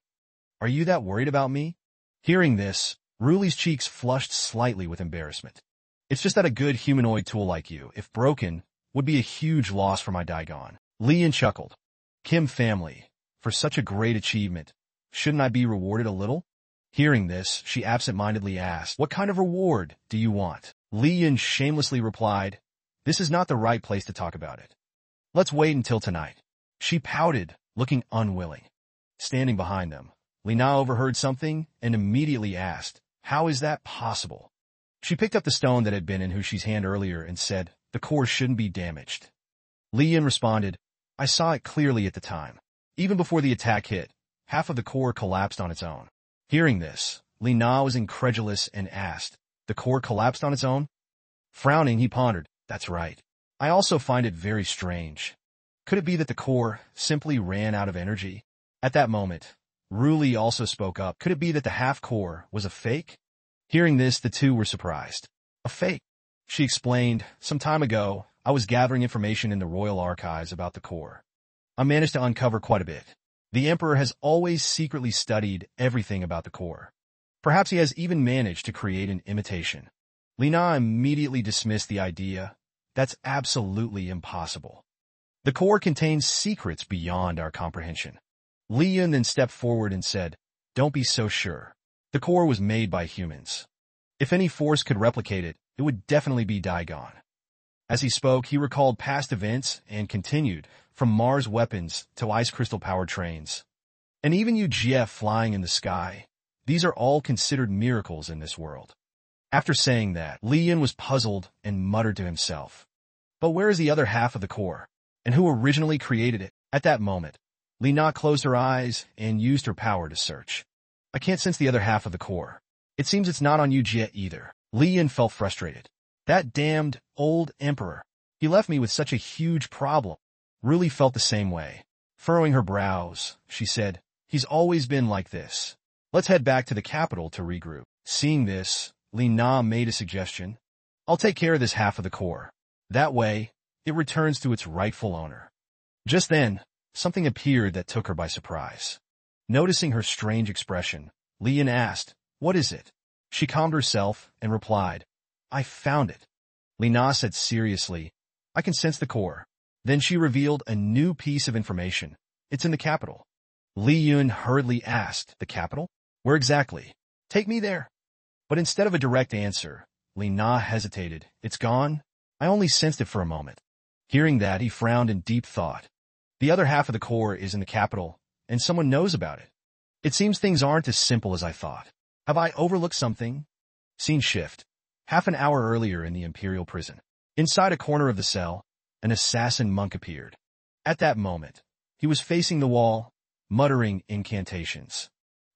"Are you that worried about me?" Hearing this, Ruli's cheeks flushed slightly with embarrassment. "It's just that a good humanoid tool like you, if broken, would be a huge loss for my Daigon." Li Yun chuckled. "Kim family, for such a great achievement, shouldn't I be rewarded a little?" Hearing this, she absent-mindedly asked, "What kind of reward do you want?" Li Yun shamelessly replied, "This is not the right place to talk about it. Let's wait until tonight." She pouted, looking unwilling. Standing behind them, Li Na overheard something and immediately asked, "How is that possible?" She picked up the stone that had been in Hushi's hand earlier and said, "The core shouldn't be damaged." Li Yun responded, "I saw it clearly at the time. Even before the attack hit, half of the core collapsed on its own." Hearing this, Li Na was incredulous and asked, "The core collapsed on its own?" Frowning, he pondered, "That's right. I also find it very strange. Could it be that the core simply ran out of energy?" At that moment, Ruli also spoke up. "Could it be that the half-core was a fake?" Hearing this, the two were surprised. "A fake?" She explained, "Some time ago, I was gathering information in the royal archives about the core. I managed to uncover quite a bit. The emperor has always secretly studied everything about the core. Perhaps he has even managed to create an imitation." Li Na immediately dismissed the idea. "That's absolutely impossible. The core contains secrets beyond our comprehension." Li Yun then stepped forward and said, "Don't be so sure. The core was made by humans. If any force could replicate it, it would definitely be Daigon." As he spoke, he recalled past events and continued, from Mars weapons to ice crystal-powered trains, and even UGF flying in the sky. These are all considered miracles in this world. After saying that, Li Yun was puzzled and muttered to himself, "But where is the other half of the core? And who originally created it?" At that moment, Li Na closed her eyes and used her power to search. "I can't sense the other half of the core. It seems it's not on Yu Jie either." Li Yun felt frustrated. "That damned old emperor. He left me with such a huge problem." Ruli felt the same way. Furrowing her brows, she said, "He's always been like this. Let's head back to the capital to regroup." Seeing this, Li Na made a suggestion. "I'll take care of this half of the core. That way, it returns to its rightful owner." Just then, something appeared that took her by surprise. Noticing her strange expression, Li Yun asked, "What is it?" She calmed herself and replied, "I found it." Li Na said seriously, "I can sense the core." Then she revealed a new piece of information. "It's in the capital." Li Yun hurriedly asked, "The capital? Where exactly? Take me there." But instead of a direct answer, Li Na hesitated. "It's gone? I only sensed it for a moment." Hearing that, he frowned in deep thought. "The other half of the core is in the capital, and someone knows about it. It seems things aren't as simple as I thought. Have I overlooked something?" Scene shift. Half an hour earlier in the Imperial prison. Inside a corner of the cell, an assassin monk appeared. At that moment, he was facing the wall, muttering incantations.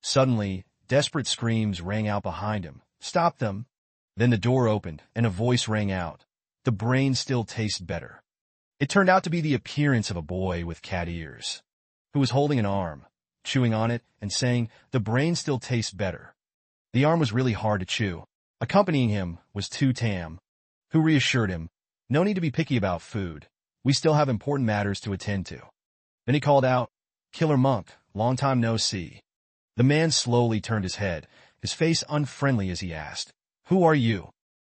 Suddenly, desperate screams rang out behind him. "Stop them!" Then the door opened, and a voice rang out. "The brain still tastes better." It turned out to be the appearance of a boy with cat ears, who was holding an arm, chewing on it, and saying, "The brain still tastes better." The arm was really hard to chew. Accompanying him was Tu Tam, who reassured him, "No need to be picky about food. We still have important matters to attend to." Then he called out, "Killer Monk, long time no see." The man slowly turned his head, his face unfriendly as he asked, "Who are you?"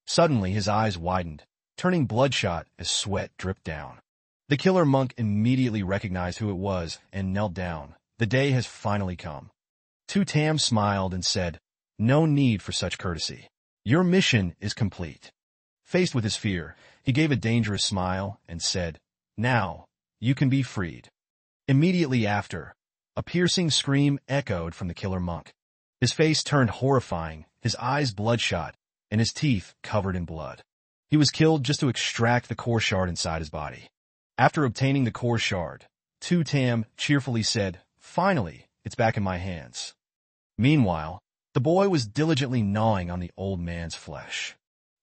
Suddenly his eyes widened, turning bloodshot as sweat dripped down. The killer monk immediately recognized who it was and knelt down. "The day has finally come." Tu Tam smiled and said, "No need for such courtesy. Your mission is complete." Faced with his fear, he gave a dangerous smile and said, "Now, you can be freed." Immediately after, a piercing scream echoed from the killer monk. His face turned horrifying, his eyes bloodshot, and his teeth covered in blood. He was killed just to extract the core shard inside his body. After obtaining the core shard, Tu Tam cheerfully said, "Finally, it's back in my hands." Meanwhile, the boy was diligently gnawing on the old man's flesh.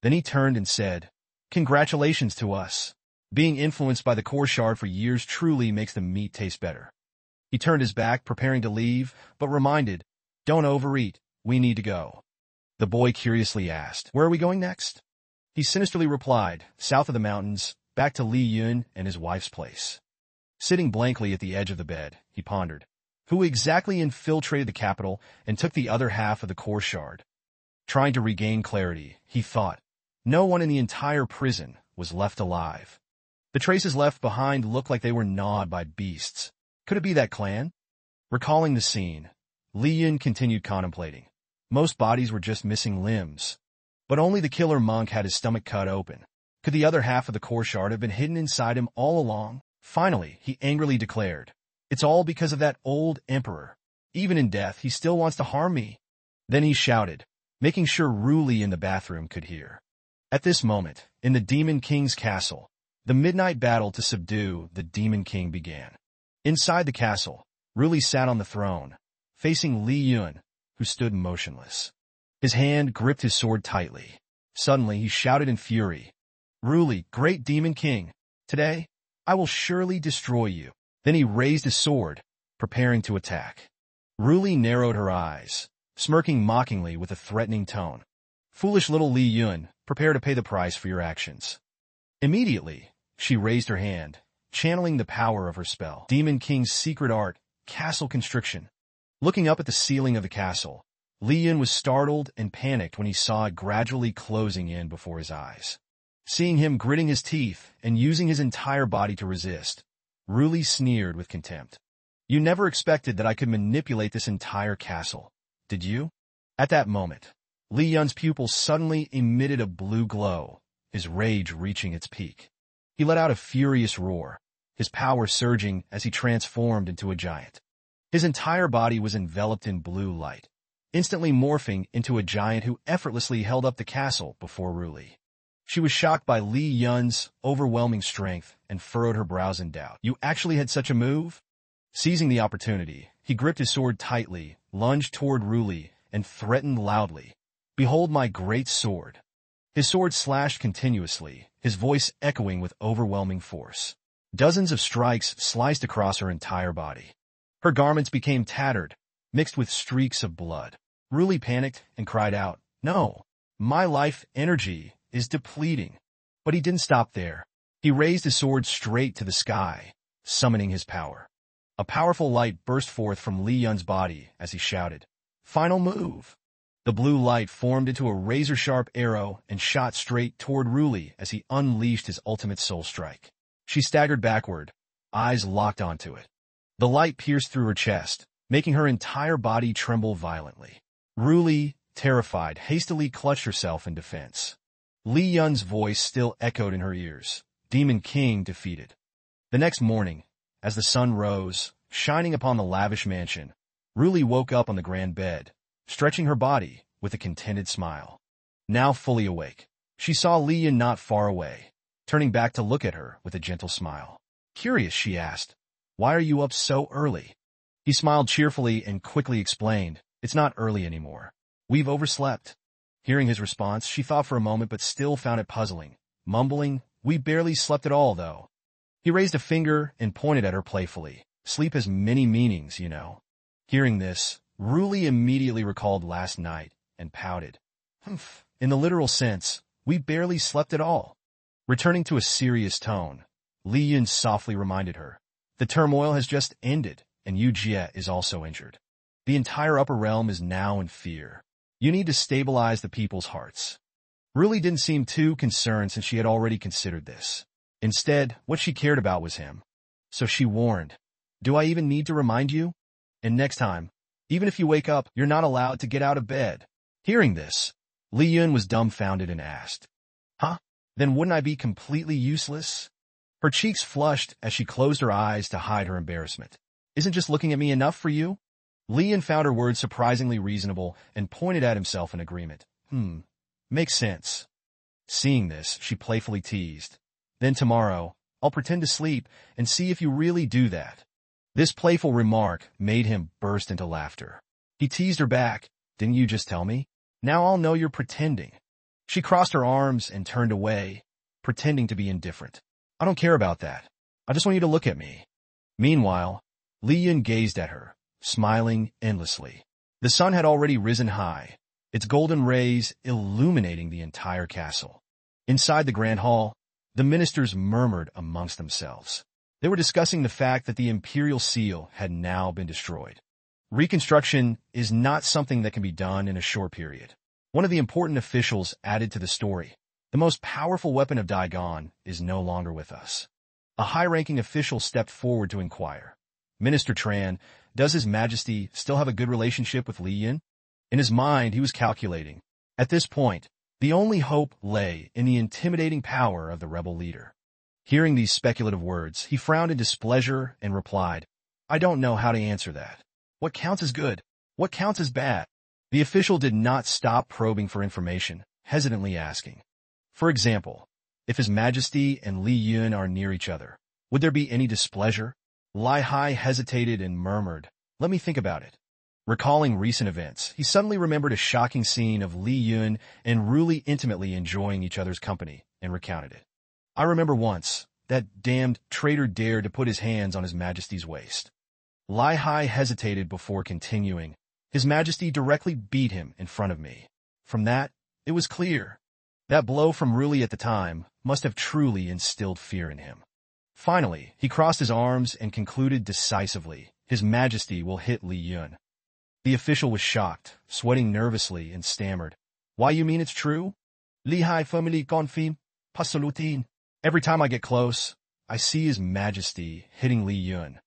Then he turned and said, "Congratulations to us. Being influenced by the core shard for years truly makes the meat taste better." He turned his back, preparing to leave, but reminded, "Don't overeat, we need to go." The boy curiously asked, "Where are we going next?" He sinisterly replied, "South of the mountains, back to Li Yun and his wife's place." Sitting blankly at the edge of the bed, he pondered, who exactly infiltrated the capital and took the other half of the core shard? Trying to regain clarity, he thought, no one in the entire prison was left alive. The traces left behind looked like they were gnawed by beasts. Could it be that clan? Recalling the scene, Li Yun continued contemplating. Most bodies were just missing limbs, but only the killer monk had his stomach cut open. Could the other half of the core shard have been hidden inside him all along? Finally, he angrily declared, "It's all because of that old emperor. Even in death, he still wants to harm me." Then he shouted, making sure Ruli in the bathroom could hear. At this moment, in the Demon King's castle, the midnight battle to subdue the Demon King began. Inside the castle, Ruli sat on the throne, facing Li Yun, who stood motionless. His hand gripped his sword tightly. Suddenly, he shouted in fury, "Ruli, great Demon King, today, I will surely destroy you." Then he raised his sword, preparing to attack. Ruli narrowed her eyes, smirking mockingly with a threatening tone. "Foolish little Li Yun, prepare to pay the price for your actions." Immediately, she raised her hand, channeling the power of her spell. Demon King's secret art, castle constriction. Looking up at the ceiling of the castle, Li Yun was startled and panicked when he saw it gradually closing in before his eyes. Seeing him gritting his teeth and using his entire body to resist, Ruli sneered with contempt. "You never expected that I could manipulate this entire castle, did you?" At that moment, Li Yun's pupils suddenly emitted a blue glow, his rage reaching its peak. He let out a furious roar, his power surging as he transformed into a giant. His entire body was enveloped in blue light. instantly morphing into a giant who effortlessly held up the castle before Ruli. She was shocked by Li Yun's overwhelming strength and furrowed her brows in doubt. You actually had such a move? Seizing the opportunity, he gripped his sword tightly, lunged toward Ruli, and threatened loudly, "Behold my great sword." His sword slashed continuously, his voice echoing with overwhelming force. Dozens of strikes sliced across her entire body. Her garments became tattered, mixed with streaks of blood. Ruli panicked and cried out, "No! My life energy is depleting." But he didn't stop there. He raised his sword straight to the sky, summoning his power. A powerful light burst forth from Li Yun's body as he shouted, "Final move!" The blue light formed into a razor-sharp arrow and shot straight toward Ruli as he unleashed his ultimate soul strike. She staggered backward, eyes locked onto it. The light pierced through her chest, making her entire body tremble violently. Ruli, terrified, hastily clutched herself in defense. Li Yun's voice still echoed in her ears, "Demon King defeated." The next morning, as the sun rose, shining upon the lavish mansion, Ruli woke up on the grand bed, stretching her body with a contented smile. Now fully awake, she saw Li Yun not far away, turning back to look at her with a gentle smile. Curious, she asked, "Why are you up so early?" He smiled cheerfully and quickly explained, "It's not early anymore. We've overslept." Hearing his response, she thought for a moment but still found it puzzling, mumbling, "We barely slept at all, though." He raised a finger and pointed at her playfully. "Sleep has many meanings, you know." Hearing this, Ruli immediately recalled last night and pouted. "Humph, in the literal sense, we barely slept at all." Returning to a serious tone, Li Yun softly reminded her, "The turmoil has just ended, and Yu Jie is also injured. The entire upper realm is now in fear. You need to stabilize the people's hearts." Ruli didn't seem too concerned since she had already considered this. Instead, what she cared about was him. So she warned, "Do I even need to remind you? And next time, even if you wake up, you're not allowed to get out of bed." Hearing this, Li Yun was dumbfounded and asked, "Huh? Then wouldn't I be completely useless?" Her cheeks flushed as she closed her eyes to hide her embarrassment. "Isn't just looking at me enough for you?" Li Yun found her words surprisingly reasonable and pointed at himself in agreement. Makes sense." Seeing this, she playfully teased, "Then tomorrow, I'll pretend to sleep and see if you really do that." This playful remark made him burst into laughter. He teased her back, "Didn't you just tell me? Now I'll know you're pretending." She crossed her arms and turned away, pretending to be indifferent. "I don't care about that. I just want you to look at me." Meanwhile, Li Yun gazed at her, smiling endlessly. The sun had already risen high, its golden rays illuminating the entire castle. Inside the grand hall, the ministers murmured amongst themselves. They were discussing the fact that the imperial seal had now been destroyed. Reconstruction is not something that can be done in a short period. One of the important officials added to the story, "The most powerful weapon of Daigon is no longer with us." A high-ranking official stepped forward to inquire, "Minister Tran, does His Majesty still have a good relationship with Li Yun?" In his mind, he was calculating. At this point, the only hope lay in the intimidating power of the rebel leader. Hearing these speculative words, he frowned in displeasure and replied, "I don't know how to answer that. What counts as good? What counts as bad?" The official did not stop probing for information, hesitantly asking, "For example, if His Majesty and Li Yun are near each other, would there be any displeasure?" Li Hai hesitated and murmured, "Let me think about it." Recalling recent events, he suddenly remembered a shocking scene of Li Yun and Ruli intimately enjoying each other's company and recounted it. "I remember once, that damned traitor dared to put his hands on His Majesty's waist." Li Hai hesitated before continuing, "His Majesty directly beat him in front of me. From that, it was clear. That blow from Ruli at the time must have truly instilled fear in him." Finally, he crossed his arms and concluded decisively, "His Majesty will hit Li Yun." The official was shocked, sweating nervously, and stammered, "Why, you mean it's true?" "Li Hai family confirm, pasalutin." "Every time I get close, I see His Majesty hitting Li Yun."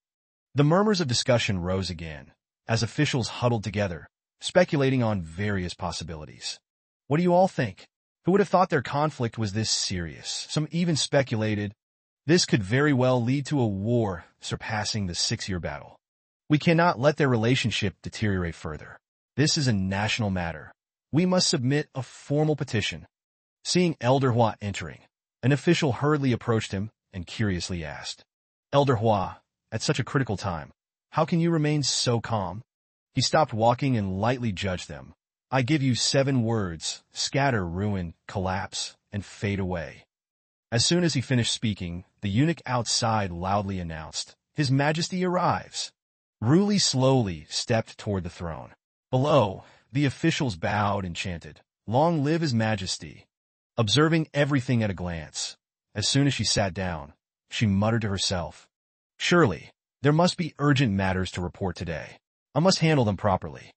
The murmurs of discussion rose again, as officials huddled together, speculating on various possibilities. "What do you all think? Who would have thought their conflict was this serious?" Some even speculated, "This could very well lead to a war surpassing the 6-year battle. We cannot let their relationship deteriorate further." This is a national matter. We must submit a formal petition. Seeing Elder Hua entering, an official hurriedly approached him and curiously asked, Elder Hua, at such a critical time, how can you remain so calm? He stopped walking and lightly judged them. I give you 7 words: scatter, ruin, collapse, and fade away. As soon as he finished speaking, the eunuch outside loudly announced, His Majesty arrives. Ruli slowly stepped toward the throne. Below, the officials bowed and chanted, Long live His Majesty. Observing everything at a glance, as soon as she sat down, she muttered to herself, Surely, there must be urgent matters to report today. I must handle them properly.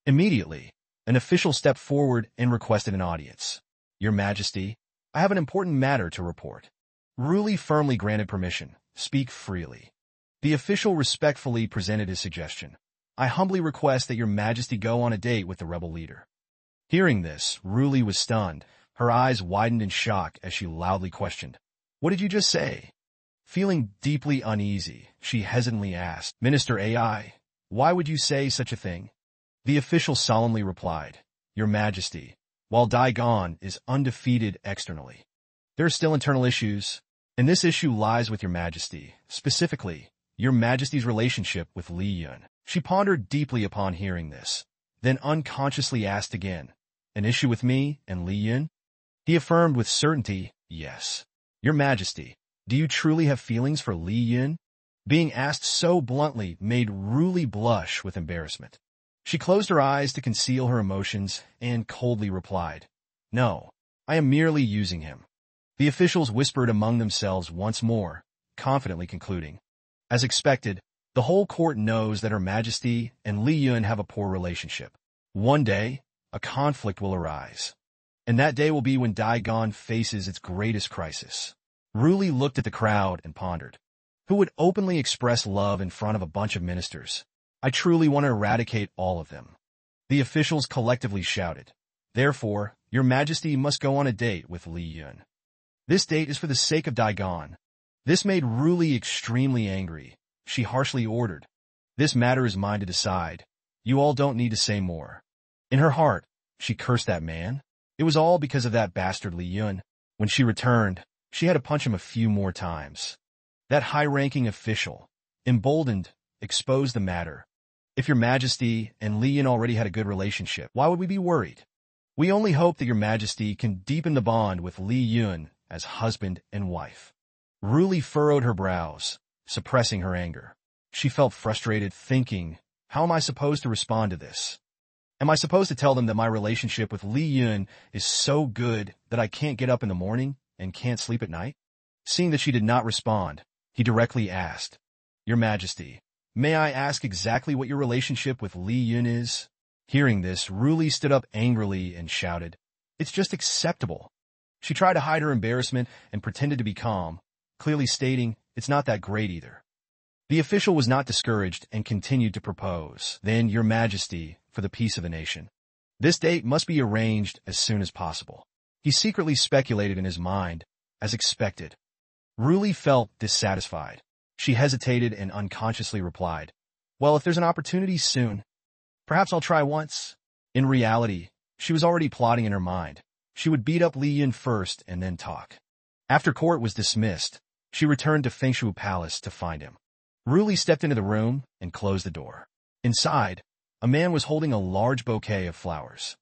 Immediately, an official stepped forward and requested an audience. Your Majesty, I have an important matter to report. Ruli firmly granted permission. Speak freely. The official respectfully presented his suggestion. I humbly request that Your Majesty go on a date with the rebel leader. Hearing this, Ruli was stunned. Her eyes widened in shock as she loudly questioned, What did you just say? Feeling deeply uneasy, she hesitantly asked, Minister Ai, why would you say such a thing? The official solemnly replied, Your Majesty, while Daigon is undefeated externally, there are still internal issues, and this issue lies with Your Majesty, specifically, Your Majesty's relationship with Li Yun. She pondered deeply upon hearing this, then unconsciously asked again, An issue with me and Li Yun? He affirmed with certainty, Yes. Your Majesty, do you truly have feelings for Li Yun? Being asked so bluntly made Ruli blush with embarrassment. She closed her eyes to conceal her emotions and coldly replied, No, I am merely using him. The officials whispered among themselves once more, confidently concluding, As expected, the whole court knows that Her Majesty and Li Yun have a poor relationship. One day, a conflict will arise. And that day will be when Daigon faces its greatest crisis. Ruli looked at the crowd and pondered. Who would openly express love in front of a bunch of ministers? I truly want to eradicate all of them. The officials collectively shouted. Therefore, Your Majesty must go on a date with Li Yun. This date is for the sake of Daigon. This made Ruli extremely angry. She harshly ordered, This matter is mine to decide. You all don't need to say more. In her heart, she cursed that man. It was all because of that bastard Li Yun. When she returned, she had to punch him a few more times. That high-ranking official, emboldened, exposed the matter. If Your Majesty and Li Yun already had a good relationship, why would we be worried? We only hope that Your Majesty can deepen the bond with Li Yun as husband and wife. Ruli furrowed her brows, suppressing her anger. She felt frustrated, thinking, How am I supposed to respond to this? Am I supposed to tell them that my relationship with Li Yun is so good that I can't get up in the morning and can't sleep at night? Seeing that she did not respond, he directly asked, Your Majesty, may I ask exactly what your relationship with Li Yun is? Hearing this, Ruli stood up angrily and shouted, It's just acceptable. She tried to hide her embarrassment and pretended to be calm, clearly stating, It's not that great either. The official was not discouraged and continued to propose, Then, Your Majesty, for the peace of the nation, this date must be arranged as soon as possible. He secretly speculated in his mind, as expected. Ruli felt dissatisfied. She hesitated and unconsciously replied, Well, if there's an opportunity soon, perhaps I'll try once. In reality, she was already plotting in her mind. She would beat up Li Yun first and then talk. After court was dismissed, she returned to Fengshu Palace to find him. Ruli stepped into the room and closed the door. Inside, a man was holding a large bouquet of flowers.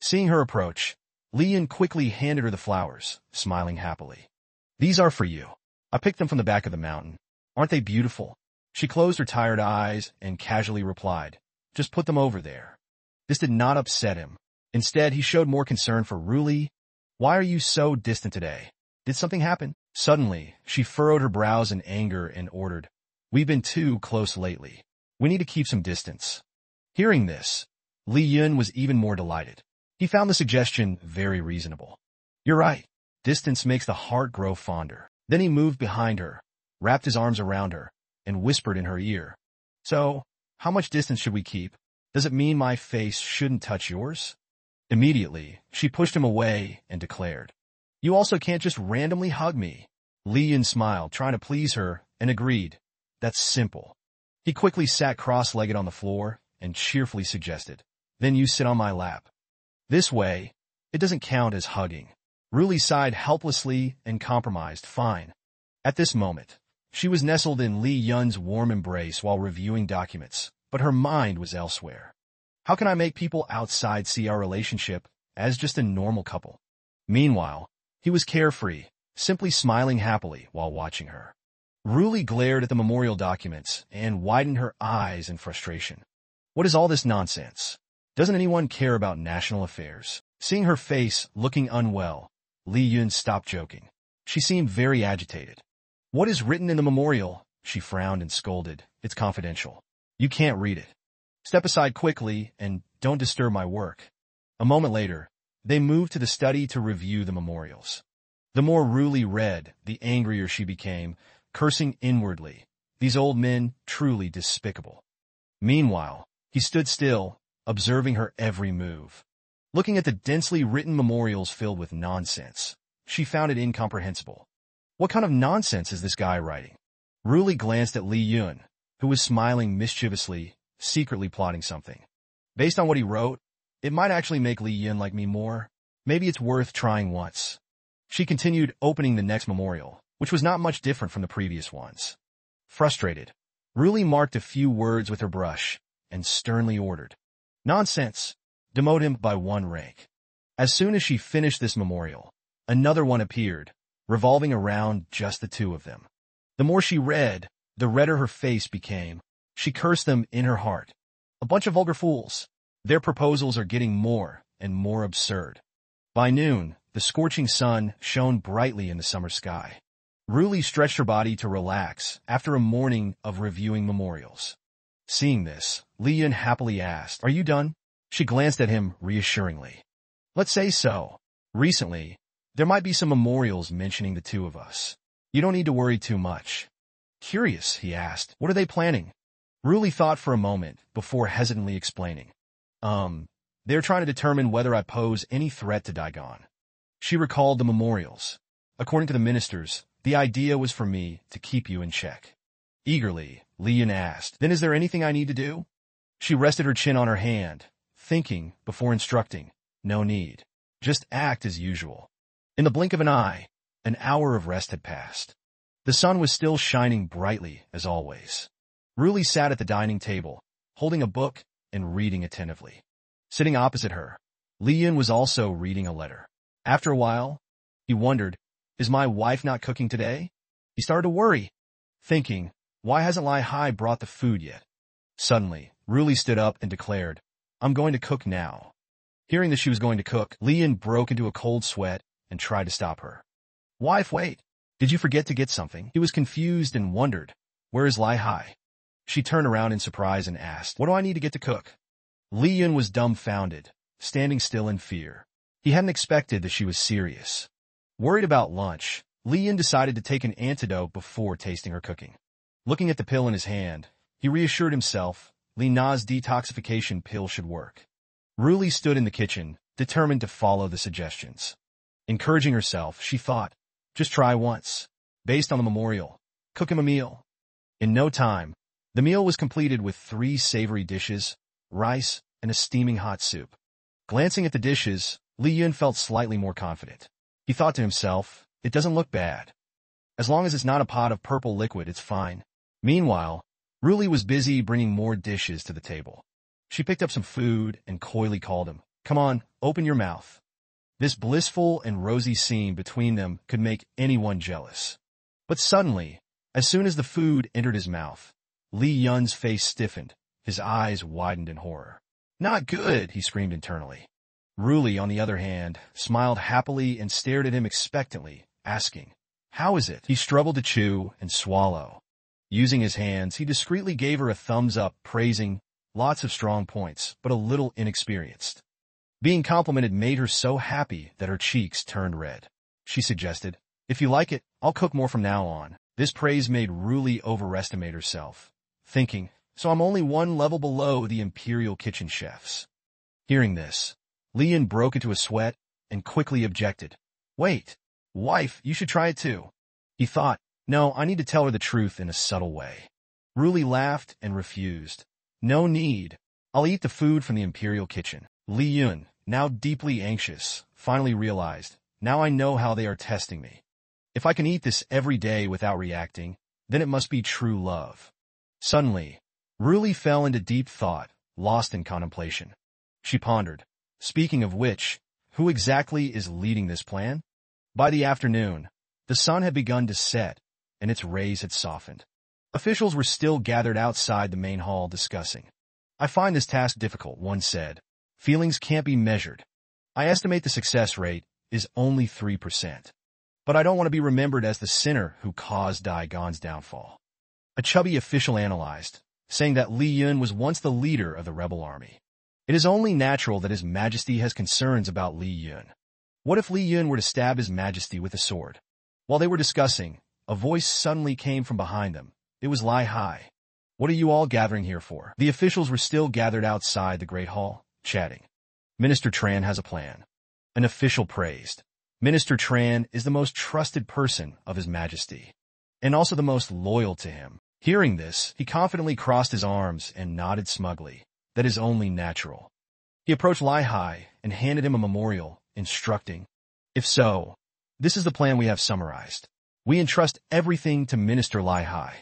Seeing her approach, Li Yun quickly handed her the flowers, smiling happily. These are for you. I picked them from the back of the mountain. Aren't they beautiful? She closed her tired eyes and casually replied, Just put them over there. This did not upset him. Instead, he showed more concern for Ruli. Why are you so distant today? Did something happen? Suddenly, she furrowed her brows in anger and ordered, We've been too close lately. We need to keep some distance. Hearing this, Li Yun was even more delighted. He found the suggestion very reasonable. You're right. Distance makes the heart grow fonder. Then he moved behind her, wrapped his arms around her, and whispered in her ear. So, how much distance should we keep? Does it mean my face shouldn't touch yours? Immediately, she pushed him away and declared, You also can't just randomly hug me. Li Yun smiled, trying to please her, and agreed. That's simple. He quickly sat cross-legged on the floor and cheerfully suggested, Then you sit on my lap. This way, it doesn't count as hugging. Ruli sighed helplessly and compromised, fine. At this moment, she was nestled in Li Yun's warm embrace while reviewing documents, but her mind was elsewhere. How can I make people outside see our relationship as just a normal couple? Meanwhile, he was carefree, simply smiling happily while watching her. Ruli glared at the memorial documents and widened her eyes in frustration. What is all this nonsense? Doesn't anyone care about national affairs? Seeing her face looking unwell, Li Yun stopped joking. She seemed very agitated. What is written in the memorial? She frowned and scolded. It's confidential. You can't read it. Step aside quickly and don't disturb my work. A moment later, they moved to the study to review the memorials. The more Ruli read, the angrier she became, cursing inwardly. These old men, truly despicable. Meanwhile, he stood still, observing her every move. Looking at the densely written memorials filled with nonsense, she found it incomprehensible. What kind of nonsense is this guy writing? Ruli glanced at Li Yun, who was smiling mischievously, secretly plotting something. Based on what he wrote, it might actually make Li Yun like me more. Maybe it's worth trying once. She continued opening the next memorial, which was not much different from the previous ones. Frustrated, Ruli marked a few words with her brush and sternly ordered, "Nonsense! Demote him by 1 rank." As soon as she finished this memorial, another one appeared, revolving around just the two of them. The more she read, the redder her face became. She cursed them in her heart. A bunch of vulgar fools. Their proposals are getting more and more absurd. By noon, the scorching sun shone brightly in the summer sky. Ruli stretched her body to relax after a morning of reviewing memorials. Seeing this, Li Yun happily asked, "Are you done?" She glanced at him reassuringly. "Let's say so. Recently, there might be some memorials mentioning the two of us. You don't need to worry too much." Curious, he asked, "What are they planning?" Ruli thought for a moment before hesitantly explaining. They're trying to determine whether I pose any threat to Daigon." She recalled the memorials. According to the ministers, the idea was for me to keep you in check. Eagerly, Li Yun asked, "Then is there anything I need to do?" She rested her chin on her hand, thinking before instructing, "No need. Just act as usual." In the blink of an eye, an hour of rest had passed. The sun was still shining brightly as always. Ruli sat at the dining table, holding a book and reading attentively. Sitting opposite her, Li Yun was also reading a letter. After a while, he wondered, is my wife not cooking today? He started to worry, thinking, why hasn't Lai Hai brought the food yet? Suddenly, Ruli stood up and declared, "I'm going to cook now." Hearing that she was going to cook, Li Yun broke into a cold sweat and tried to stop her. "Wife, wait. Did you forget to get something?" He was confused and wondered, "Where is Lai Hai?" She turned around in surprise and asked, "What do I need to get to cook?" Li Yun was dumbfounded, standing still in fear. He hadn't expected that she was serious. Worried about lunch, Li Yun decided to take an antidote before tasting her cooking. Looking at the pill in his hand, he reassured himself Li Na's detoxification pill should work. Ruli stood in the kitchen, determined to follow the suggestions. Encouraging herself, she thought, just try once. Based on the memorial, cook him a meal. In no time, the meal was completed with 3 savory dishes, rice, and a steaming hot soup. Glancing at the dishes, Li Yun felt slightly more confident. He thought to himself, it doesn't look bad. As long as it's not a pot of purple liquid, it's fine. Meanwhile, Ruli was busy bringing more dishes to the table. She picked up some food and coyly called him, "Come on, open your mouth." This blissful and rosy scene between them could make anyone jealous. But suddenly, as soon as the food entered his mouth, Li Yun's face stiffened, his eyes widened in horror. "Not good," he screamed internally. Ruli, on the other hand, smiled happily and stared at him expectantly, asking, "How is it?" He struggled to chew and swallow. Using his hands, he discreetly gave her a thumbs up, praising, "Lots of strong points, but a little inexperienced." Being complimented made her so happy that her cheeks turned red. She suggested, "If you like it, I'll cook more from now on." This praise made Ruli overestimate herself, thinking, so I'm only 1 level below the imperial kitchen chefs. Hearing this, Li Yun broke into a sweat and quickly objected. "Wait, wife, you should try it too." He thought, no, I need to tell her the truth in a subtle way. Ruli laughed and refused. "No need. I'll eat the food from the imperial kitchen. Li Yun, now deeply anxious, finally realized, now I know how they are testing me. If I can eat this every day without reacting, then it must be true love. Suddenly, Ruli fell into deep thought, lost in contemplation. She pondered, speaking of which, who exactly is leading this plan? By the afternoon, the sun had begun to set, and its rays had softened. Officials were still gathered outside the main hall discussing. I find this task difficult, one said. Feelings can't be measured. I estimate the success rate is only 3%. But I don't want to be remembered as the sinner who caused Dai Gon's downfall. A chubby official analyzed, saying that Li Yun was once the leader of the rebel army. It is only natural that His Majesty has concerns about Li Yun. What if Li Yun were to stab His Majesty with a sword? While they were discussing, a voice suddenly came from behind them. It was Lai Hai. What are you all gathering here for? The officials were still gathered outside the great hall, chatting. Minister Tran has a plan. An official praised. Minister Tran is the most trusted person of His Majesty, and also the most loyal to him. Hearing this, he confidently crossed his arms and nodded smugly. That is only natural. He approached Lai Hai and handed him a memorial, instructing, if so, this is the plan we have summarized. We entrust everything to Minister Lai Hai.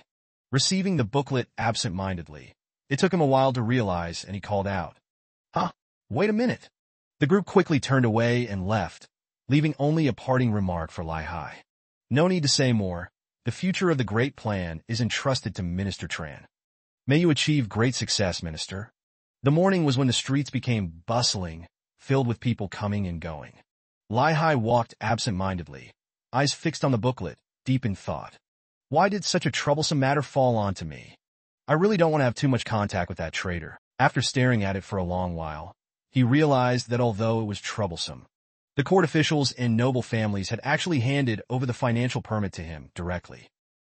Receiving the booklet absent-mindedly, it took him a while to realize, and he called out, Huh? Wait a minute. The group quickly turned away and left, leaving only a parting remark for Lai Hai. No need to say more. The future of the great plan is entrusted to Minister Tran. May you achieve great success, Minister. The morning was when the streets became bustling, filled with people coming and going. Lai Hai walked absent-mindedly, eyes fixed on the booklet, deep in thought. Why did such a troublesome matter fall onto me? I really don't want to have too much contact with that traitor. After staring at it for a long while, he realized that although it was troublesome, the court officials and noble families had actually handed over the financial permit to him directly.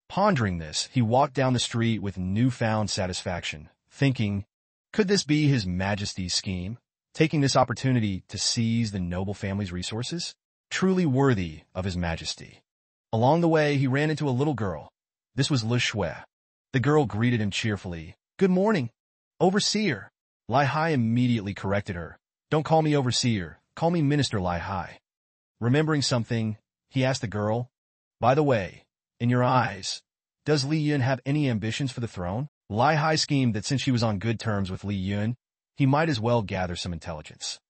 Pondering this, he walked down the street with newfound satisfaction, thinking, could this be His Majesty's scheme, taking this opportunity to seize the noble family's resources? Truly worthy of His Majesty. Along the way, he ran into a little girl. This was Le Shui. The girl greeted him cheerfully. Good morning, Overseer. Lai Hai immediately corrected her. Don't call me Overseer. Call me Minister Lai Hai. Remembering something, he asked the girl, by the way, in your eyes, does Li Yun have any ambitions for the throne? Lai Hai schemed that since she was on good terms with Li Yun, he might as well gather some intelligence.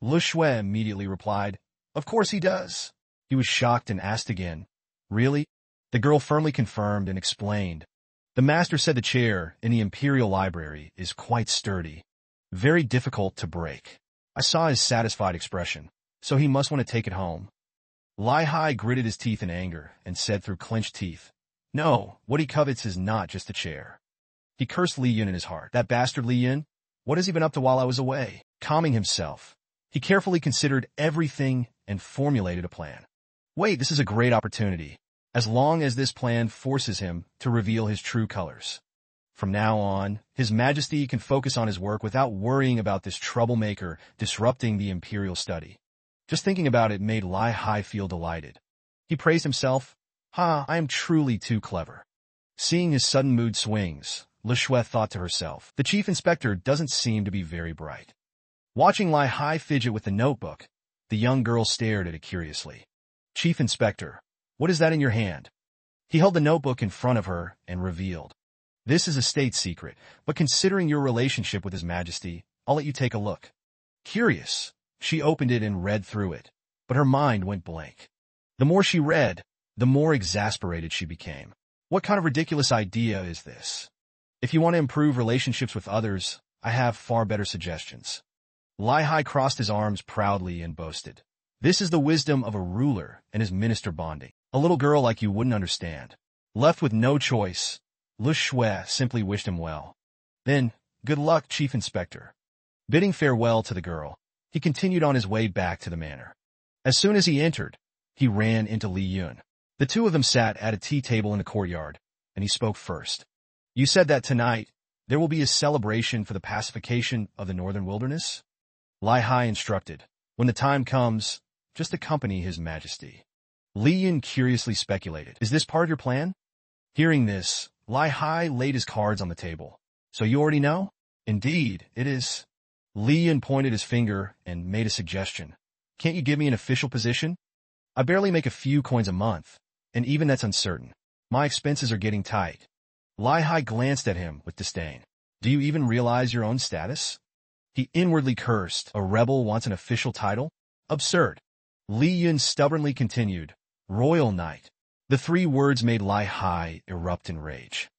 Le Shui immediately replied, of course he does. He was shocked and asked again, really? The girl firmly confirmed and explained. The master said the chair in the Imperial Library is quite sturdy, very difficult to break. I saw his satisfied expression, so he must want to take it home. Lai Hai gritted his teeth in anger and said through clenched teeth, no, what he covets is not just a chair. He cursed Li Yun in his heart. That bastard Li Yun? What has he been up to while I was away? Calming himself, he carefully considered everything and formulated a plan. Wait, this is a great opportunity, as long as this plan forces him to reveal his true colors. From now on, His Majesty can focus on his work without worrying about this troublemaker disrupting the imperial study. Just thinking about it made Lai Hai feel delighted. He praised himself. I am truly too clever. Seeing his sudden mood swings, Le Shui thought to herself, the chief inspector doesn't seem to be very bright. Watching Lai Hai fidget with the notebook, the young girl stared at it curiously. Chief Inspector, what is that in your hand? He held the notebook in front of her and revealed. This is a state secret, but considering your relationship with His Majesty, I'll let you take a look. Curious, she opened it and read through it, but her mind went blank. The more she read, the more exasperated she became. What kind of ridiculous idea is this? If you want to improve relationships with others, I have far better suggestions. Lai Hai crossed his arms proudly and boasted. This is the wisdom of a ruler and his minister bonding. A little girl like you wouldn't understand. Left with no choice, Le Shui simply wished him well. Then, good luck, Chief Inspector. Bidding farewell to the girl, he continued on his way back to the manor. As soon as he entered, he ran into Li Yun. The two of them sat at a tea table in the courtyard, and he spoke first. You said that tonight, there will be a celebration for the pacification of the northern wilderness? Lai Hai instructed, when the time comes, just accompany His Majesty. Li Yun curiously speculated, is this part of your plan? Hearing this, Lai Hai laid his cards on the table. So you already know? Indeed, it is. Li Yun pointed his finger and made a suggestion. Can't you give me an official position? I barely make a few coins a month, and even that's uncertain. My expenses are getting tight. Li Hai glanced at him with disdain. Do you even realize your own status? He inwardly cursed. A rebel wants an official title? Absurd. Li Yun stubbornly continued. Royal Knight. The three words made Li Hai erupt in rage.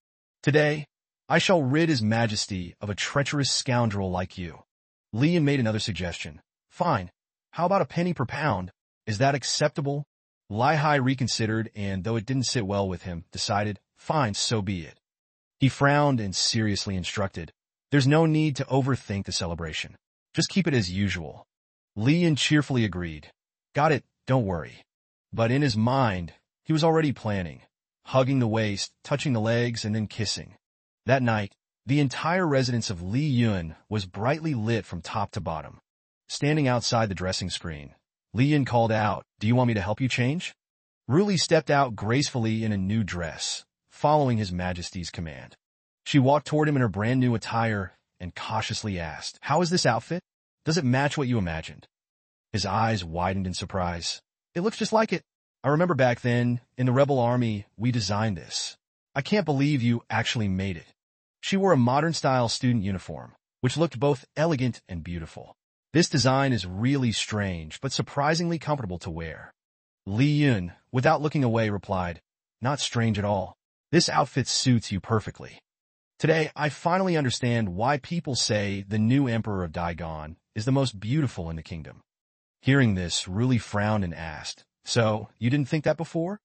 Today, I shall rid His Majesty of a treacherous scoundrel like you. Li Yun made another suggestion. Fine. How about a penny per pound? Is that acceptable? Li Hai reconsidered, and though it didn't sit well with him, decided, fine, so be it. He frowned and seriously instructed. There's no need to overthink the celebration. Just keep it as usual. Li Yun cheerfully agreed. Got it, don't worry. But in his mind, he was already planning, hugging the waist, touching the legs, and then kissing. That night, the entire residence of Li Yun was brightly lit from top to bottom. Standing outside the dressing screen, Li Yun called out, Do you want me to help you change? Ruli stepped out gracefully in a new dress, following His Majesty's command. She walked toward him in her brand new attire and cautiously asked, How is this outfit? Does it match what you imagined? His eyes widened in surprise. It looks just like it. I remember back then, in the rebel army, we designed this. I can't believe you actually made it. She wore a modern-style student uniform, which looked both elegant and beautiful. This design is really strange, but surprisingly comfortable to wear. Li Yun, without looking away, replied, Not strange at all. This outfit suits you perfectly. Today, I finally understand why people say the new emperor of Daigon is the most beautiful in the kingdom. Hearing this, Ruli frowned and asked, So, you didn't think that before?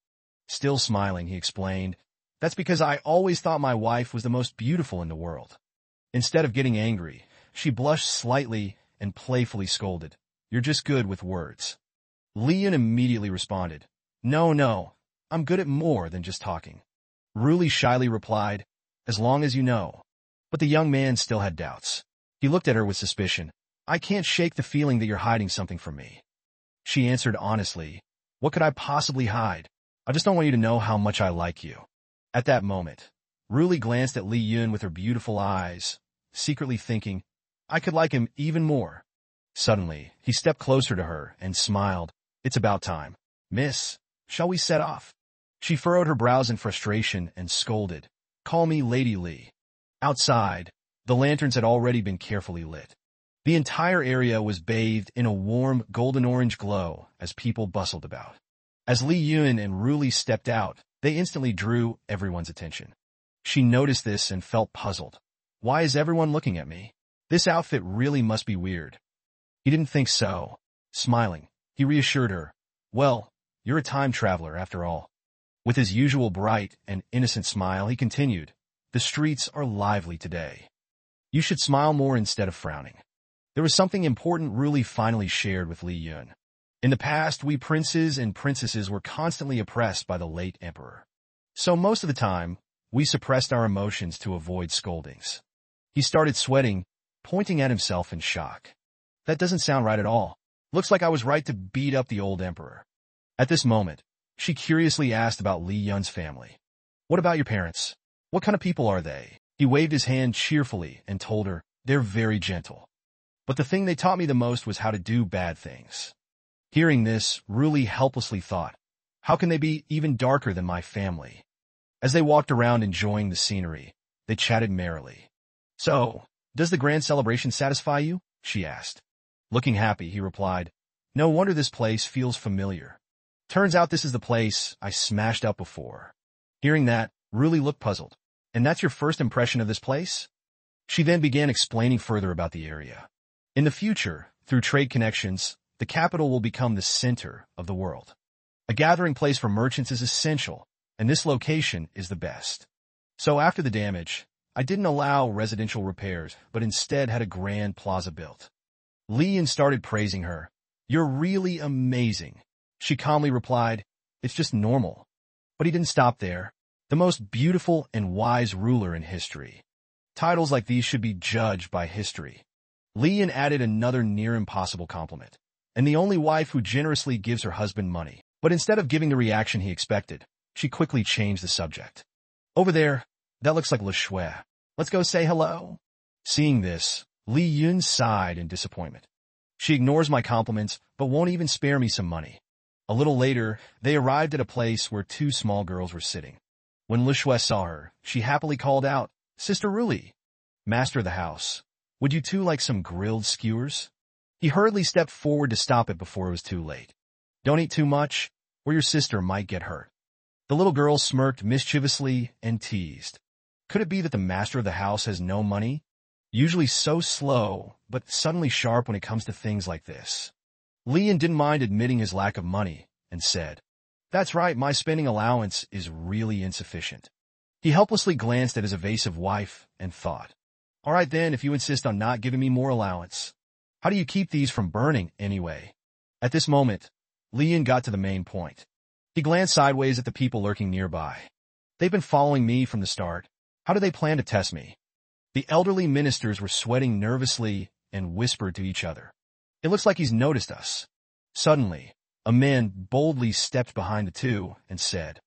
Still smiling, he explained, That's because I always thought my wife was the most beautiful in the world. Instead of getting angry, she blushed slightly and playfully scolded, You're just good with words. Li Yun immediately responded, No, I'm good at more than just talking. Ruli shyly replied, As long as you know. But the young man still had doubts. He looked at her with suspicion. I can't shake the feeling that you're hiding something from me. She answered honestly, What could I possibly hide? I just don't want you to know how much I like you. At that moment, Ruli glanced at Li Yun with her beautiful eyes, secretly thinking, I could like him even more. Suddenly, he stepped closer to her and smiled. It's about time. Miss, shall we set off? She furrowed her brows in frustration and scolded, Call me Lady Li. Outside, the lanterns had already been carefully lit. The entire area was bathed in a warm golden-orange glow as people bustled about. As Li Yun and Ruli stepped out, they instantly drew everyone's attention. She noticed this and felt puzzled. Why is everyone looking at me? This outfit really must be weird. He didn't think so. Smiling, he reassured her, Well, you're a time traveler after all. With his usual bright and innocent smile, he continued, The streets are lively today. You should smile more instead of frowning. There was something important Ruli finally shared with Li Yun. In the past, we princes and princesses were constantly oppressed by the late emperor. So most of the time, we suppressed our emotions to avoid scoldings. He started sweating, pointing at himself in shock. That doesn't sound right at all. Looks like I was right to beat up the old emperor. At this moment, she curiously asked about Li Yun's family. What about your parents? What kind of people are they? He waved his hand cheerfully and told her, They're very gentle. But the thing they taught me the most was how to do bad things. Hearing this, Ruli helplessly thought, How can they be even darker than my family? As they walked around enjoying the scenery, they chatted merrily. So, does the grand celebration satisfy you? She asked. Looking happy, he replied, No wonder this place feels familiar. Turns out this is the place I smashed up before. Hearing that, Ruli looked puzzled. And that's your first impression of this place? She then began explaining further about the area. In the future, through trade connections, the capital will become the center of the world. A gathering place for merchants is essential, and this location is the best. So after the damage, I didn't allow residential repairs, but instead had a grand plaza built. Li Yun started praising her. You're really amazing. She calmly replied, It's just normal. But he didn't stop there. The most beautiful and wise ruler in history. Titles like these should be judged by history. Li Yun added another near-impossible compliment. And the only wife who generously gives her husband money. But instead of giving the reaction he expected, she quickly changed the subject. Over there, that looks like Le Shui. Let's go say hello. Seeing this, Li Yun sighed in disappointment. She ignores my compliments, but won't even spare me some money. A little later, they arrived at a place where two small girls were sitting. When Li Shui saw her, she happily called out, "Sister Ruli, master of the house, would you two like some grilled skewers?" He hurriedly stepped forward to stop it before it was too late. "Don't eat too much, or your sister might get hurt." The little girl smirked mischievously and teased. Could it be that the master of the house has no money? Usually so slow, but suddenly sharp when it comes to things like this. Lian didn't mind admitting his lack of money and said, "That's right, my spending allowance is really insufficient." He helplessly glanced at his evasive wife and thought, "All right then, if you insist on not giving me more allowance. How do you keep these from burning anyway?" At this moment, Lian got to the main point. He glanced sideways at the people lurking nearby. "They've been following me from the start. How do they plan to test me?" The elderly ministers were sweating nervously and whispered to each other, "It looks like he's noticed us." Suddenly, a man boldly stepped behind the two and said,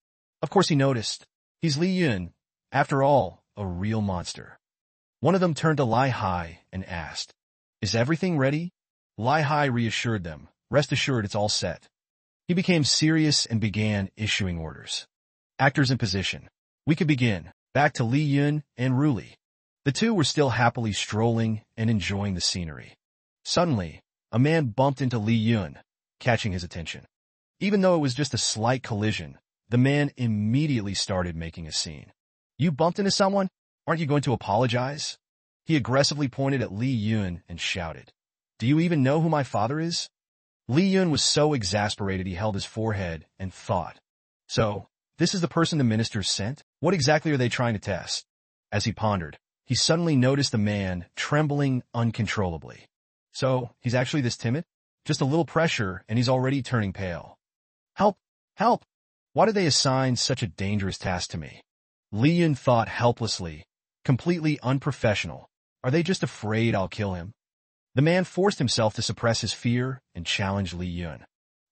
"Of course he noticed. He's Li Yun, after all, a real monster." One of them turned to Lai Hai and asked, "Is everything ready?" Lai Hai reassured them, "Rest assured it's all set." He became serious and began issuing orders. "Actors in position. We could begin." Back to Li Yun and Ruli. The two were still happily strolling and enjoying the scenery. Suddenly, a man bumped into Li Yun, catching his attention. Even though it was just a slight collision, the man immediately started making a scene. "You bumped into someone? Aren't you going to apologize?" He aggressively pointed at Li Yun and shouted, "Do you even know who my father is?" Li Yun was so exasperated he held his forehead and thought, "So, this is the person the ministers sent? What exactly are they trying to test?" As he pondered, he suddenly noticed the man trembling uncontrollably. So, he's actually this timid? Just a little pressure and he's already turning pale. "Help! Help! Why did they assign such a dangerous task to me?" Li Yun thought helplessly, completely unprofessional. Are they just afraid I'll kill him? The man forced himself to suppress his fear and challenged Li Yun.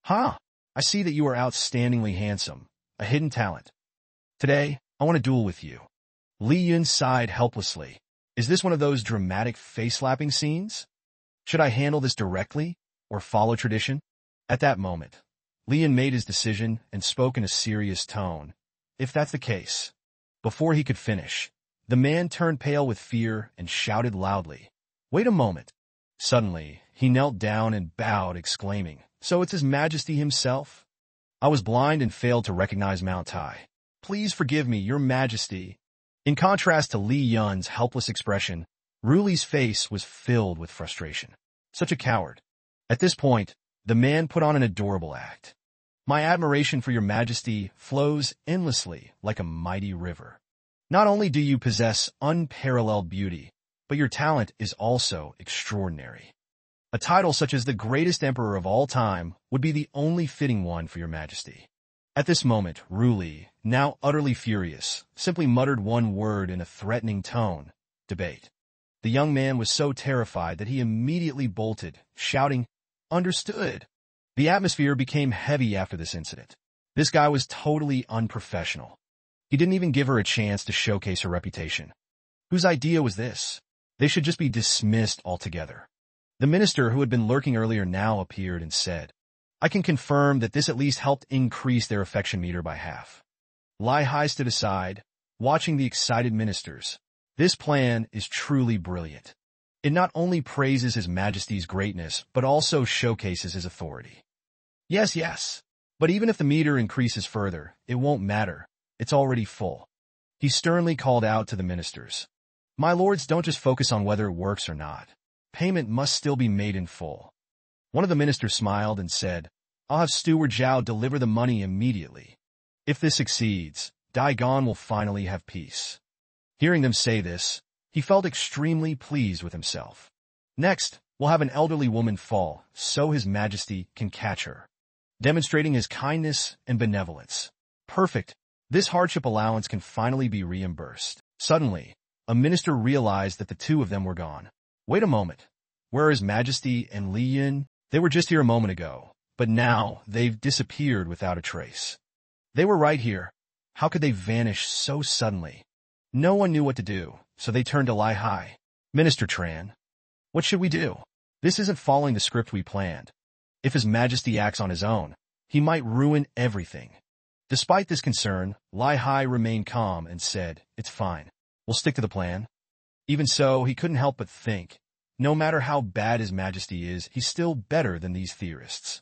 "Ha! I see that you are outstandingly handsome, a hidden talent. Today, I want to duel with you." Li Yun sighed helplessly. Is this one of those dramatic face-slapping scenes? Should I handle this directly, or follow tradition? At that moment, Li Yun made his decision and spoke in a serious tone. If that's the case. Before he could finish, the man turned pale with fear and shouted loudly, "Wait a moment." Suddenly, he knelt down and bowed, exclaiming, "So it's His Majesty himself? I was blind and failed to recognize Mount Tai. Please forgive me, Your Majesty." In contrast to Li Yun's helpless expression, Ruli's face was filled with frustration. Such a coward. At this point, the man put on an adorable act. "My admiration for Your Majesty flows endlessly like a mighty river. Not only do you possess unparalleled beauty, but your talent is also extraordinary. A title such as the greatest emperor of all time would be the only fitting one for Your Majesty." At this moment, Ruli, now utterly furious, simply muttered one word in a threatening tone, "Debate." The young man was so terrified that he immediately bolted, shouting, "Understood." The atmosphere became heavy after this incident. This guy was totally unprofessional. He didn't even give her a chance to showcase her reputation. Whose idea was this? They should just be dismissed altogether. The minister who had been lurking earlier now appeared and said, "I can confirm that this at least helped increase their affection meter by half." Lai Hai stood aside, watching the excited ministers. This plan is truly brilliant. It not only praises His Majesty's greatness, but also showcases his authority. Yes, but even if the meter increases further, it won't matter. It's already full. He sternly called out to the ministers, "My lords, don't just focus on whether it works or not. Payment must still be made in full." One of the ministers smiled and said, "I'll have Steward Zhao deliver the money immediately. If this succeeds, Daigon will finally have peace." Hearing them say this, he felt extremely pleased with himself. "Next, we'll have an elderly woman fall, so His Majesty can catch her, demonstrating his kindness and benevolence. Perfect. This hardship allowance can finally be reimbursed." Suddenly, a minister realized that the two of them were gone. "Wait a moment. Where are His Majesty and Li Yun? They were just here a moment ago, but now they've disappeared without a trace. They were right here. How could they vanish so suddenly?" No one knew what to do, so they turned to Lai Hai. Minister Tran, what should we do? This isn't following the script we planned. If His Majesty acts on his own, he might ruin everything. Despite this concern, Lai Hai remained calm and said, "It's fine. We'll stick to the plan." Even so, he couldn't help but think, no matter how bad His Majesty is, he's still better than these theorists.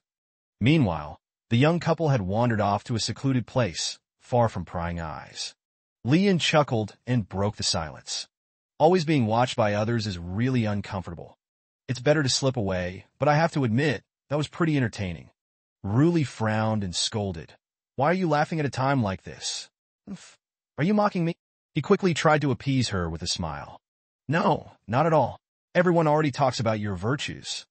Meanwhile, the young couple had wandered off to a secluded place, far from prying eyes. Li Yun chuckled and broke the silence. Always being watched by others is really uncomfortable. It's better to slip away, but I have to admit, that was pretty entertaining. Ruli frowned and scolded. "Why are you laughing at a time like this? Are you mocking me?" He quickly tried to appease her with a smile. "No, not at all. Everyone already talks about your virtues.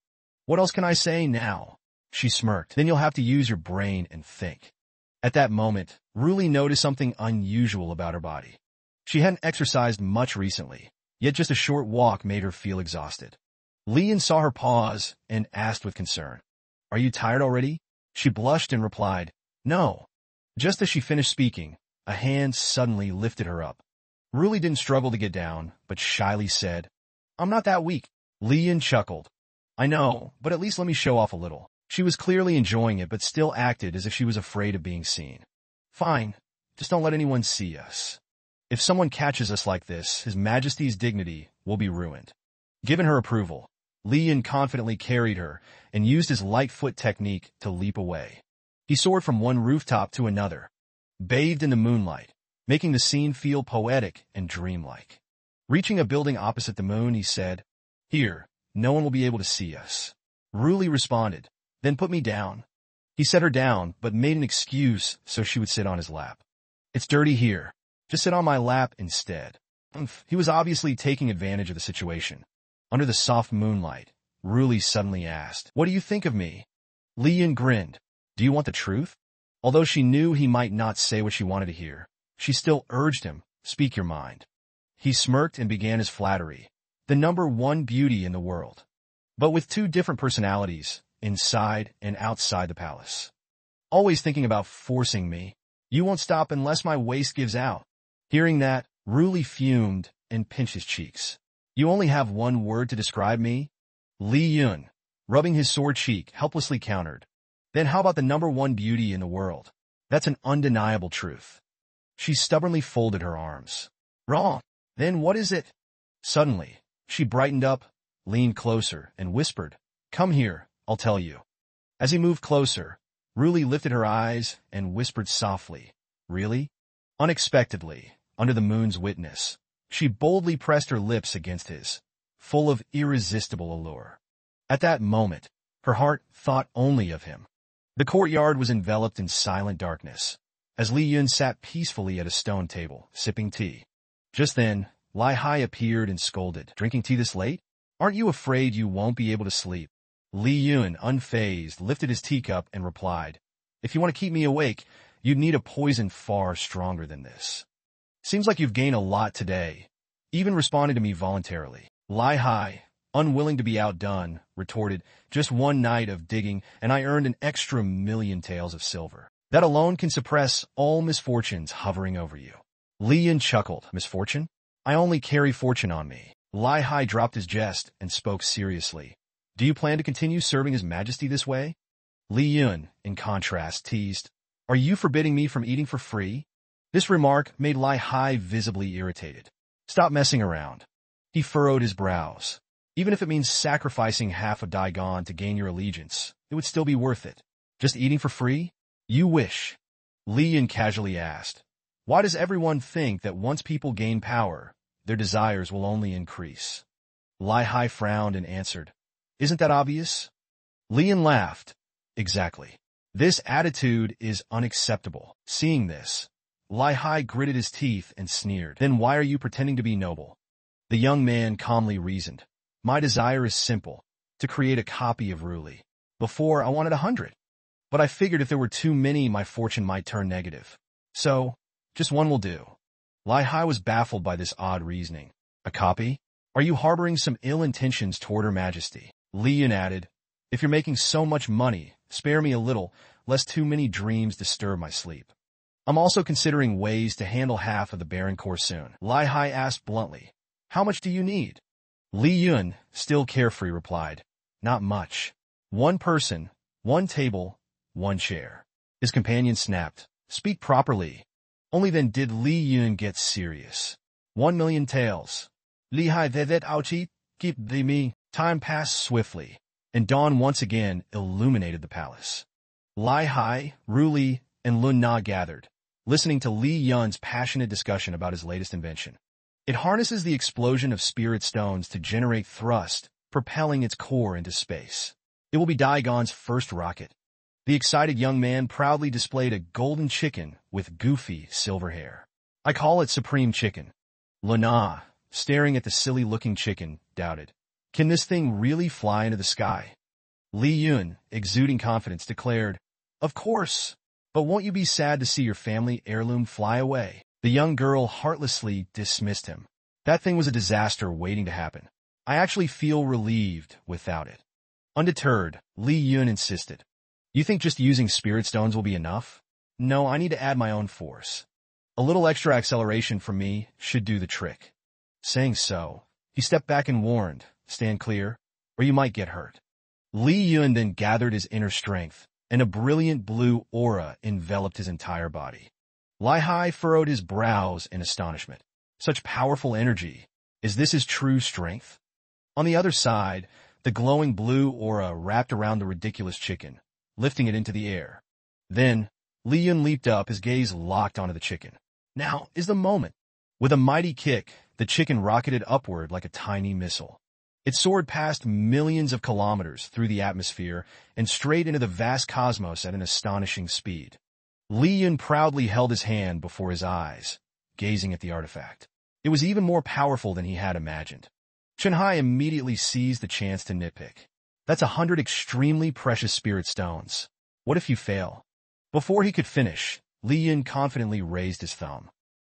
What else can I say now?" She smirked. "Then you'll have to use your brain and think." At that moment, Ruli noticed something unusual about her body. She hadn't exercised much recently, yet just a short walk made her feel exhausted. Li Yun saw her pause and asked with concern, "Are you tired already?" She blushed and replied, "No." Just as she finished speaking, a hand suddenly lifted her up. Ruli didn't struggle to get down, but shyly said, "I'm not that weak." Li Yun chuckled. "I know, but at least let me show off a little." She was clearly enjoying it, but still acted as if she was afraid of being seen. "Fine, just don't let anyone see us. If someone catches us like this, His Majesty's dignity will be ruined." Given her approval, Li Yun confidently carried her and used his light foot technique to leap away. He soared from one rooftop to another, bathed in the moonlight, making the scene feel poetic and dreamlike. Reaching a building opposite the moon, he said, "Here, no one will be able to see us." Ruli responded, "Then put me down." He set her down, but made an excuse so she would sit on his lap. "It's dirty here. Just sit on my lap instead." He was obviously taking advantage of the situation. Under the soft moonlight, Ruli suddenly asked, "What do you think of me?" Li Yun grinned. "Do you want the truth?" Although she knew he might not say what she wanted to hear, she still urged him, "Speak your mind." He smirked and began his flattery. The number one beauty in the world, but with two different personalities, inside and outside the palace. "Always thinking about forcing me. You won't stop unless my waist gives out." Hearing that, Ruli fumed and pinched his cheeks. "You only have one word to describe me?" Li Yun, rubbing his sore cheek, helplessly countered. "Then how about the number one beauty in the world? That's an undeniable truth." She stubbornly folded her arms. "Wrong. Then what is it?" Suddenly, she brightened up, leaned closer, and whispered, "Come here, I'll tell you." As he moved closer, Ruli lifted her eyes and whispered softly, "Really?" Unexpectedly, under the moon's witness, she boldly pressed her lips against his, full of irresistible allure. At that moment, her heart thought only of him. The courtyard was enveloped in silent darkness, as Li Yun sat peacefully at a stone table, sipping tea. Just then, Lai Hai appeared and scolded, "Drinking tea this late? Aren't you afraid you won't be able to sleep?" Li Yun, unfazed, lifted his teacup and replied, "If you want to keep me awake, you'd need a poison far stronger than this. Seems like you've gained a lot today. Even responded to me voluntarily." Lai Hai, unwilling to be outdone, retorted, "Just one night of digging, and I earned an extra 1,000,000 taels of silver. That alone can suppress all misfortunes hovering over you." Li Yun chuckled. "Misfortune? I only carry fortune on me." Lai Hai dropped his jest and spoke seriously. "Do you plan to continue serving His Majesty this way?" Li Yun, in contrast, teased, "Are you forbidding me from eating for free?" This remark made Lai Hai visibly irritated. "Stop messing around." He furrowed his brows. "Even if it means sacrificing half of Daigon to gain your allegiance, it would still be worth it. Just eating for free? You wish." Li Yun casually asked, "Why does everyone think that once people gain power, their desires will only increase?" Lai Hai frowned and answered, "Isn't that obvious?" Li Yun laughed. "Exactly. This attitude is unacceptable." Seeing this, Lai Hai gritted his teeth and sneered. "Then why are you pretending to be noble?" The young man calmly reasoned. "My desire is simple, to create a copy of Ruli. Before, I wanted 100. But I figured if there were too many, my fortune might turn negative. So, just one will do." Lai Hai was baffled by this odd reasoning. "A copy? Are you harboring some ill intentions toward Her Majesty?" Li Yun added, "If you're making so much money, spare me a little, lest too many dreams disturb my sleep. I'm also considering ways to handle half of the Baron Corps soon." Lai Hai asked bluntly, "How much do you need?" Li Yun, still carefree, replied, "Not much. One person, one table, one chair." His companion snapped, "Speak properly." Only then did Li Yun get serious. 1,000,000 taels. Li hai that ouchi, keep the me. Time passed swiftly, and dawn once again illuminated the palace. Lai Hai, Ru Li, and Lun Na gathered, listening to Li Yun's passionate discussion about his latest invention. It harnesses the explosion of spirit stones to generate thrust, propelling its core into space. It will be Daigon's first rocket. The excited young man proudly displayed a golden chicken with goofy silver hair. "I call it Supreme Chicken." Luna, staring at the silly-looking chicken, doubted, "Can this thing really fly into the sky?" Li Yun, exuding confidence, declared, "Of course, but won't you be sad to see your family heirloom fly away?" The young girl heartlessly dismissed him. "That thing was a disaster waiting to happen. I actually feel relieved without it." Undeterred, Li Yun insisted, "You think just using spirit stones will be enough? No, I need to add my own force. A little extra acceleration from me should do the trick." Saying so, he stepped back and warned, "Stand clear, or you might get hurt." Li Yun then gathered his inner strength, and a brilliant blue aura enveloped his entire body. Lai Hai furrowed his brows in astonishment. Such powerful energy. Is this his true strength? On the other side, the glowing blue aura wrapped around the ridiculous chicken, lifting it into the air. Then, Li Yun leaped up, his gaze locked onto the chicken. Now is the moment. With a mighty kick, the chicken rocketed upward like a tiny missile. It soared past millions of kilometers through the atmosphere and straight into the vast cosmos at an astonishing speed. Li Yun proudly held his hand before his eyes, gazing at the artifact. It was even more powerful than he had imagined. Chen-Hai immediately seized the chance to nitpick. "That's 100 extremely precious spirit stones. What if you fail?" Before he could finish, Li Yun confidently raised his thumb.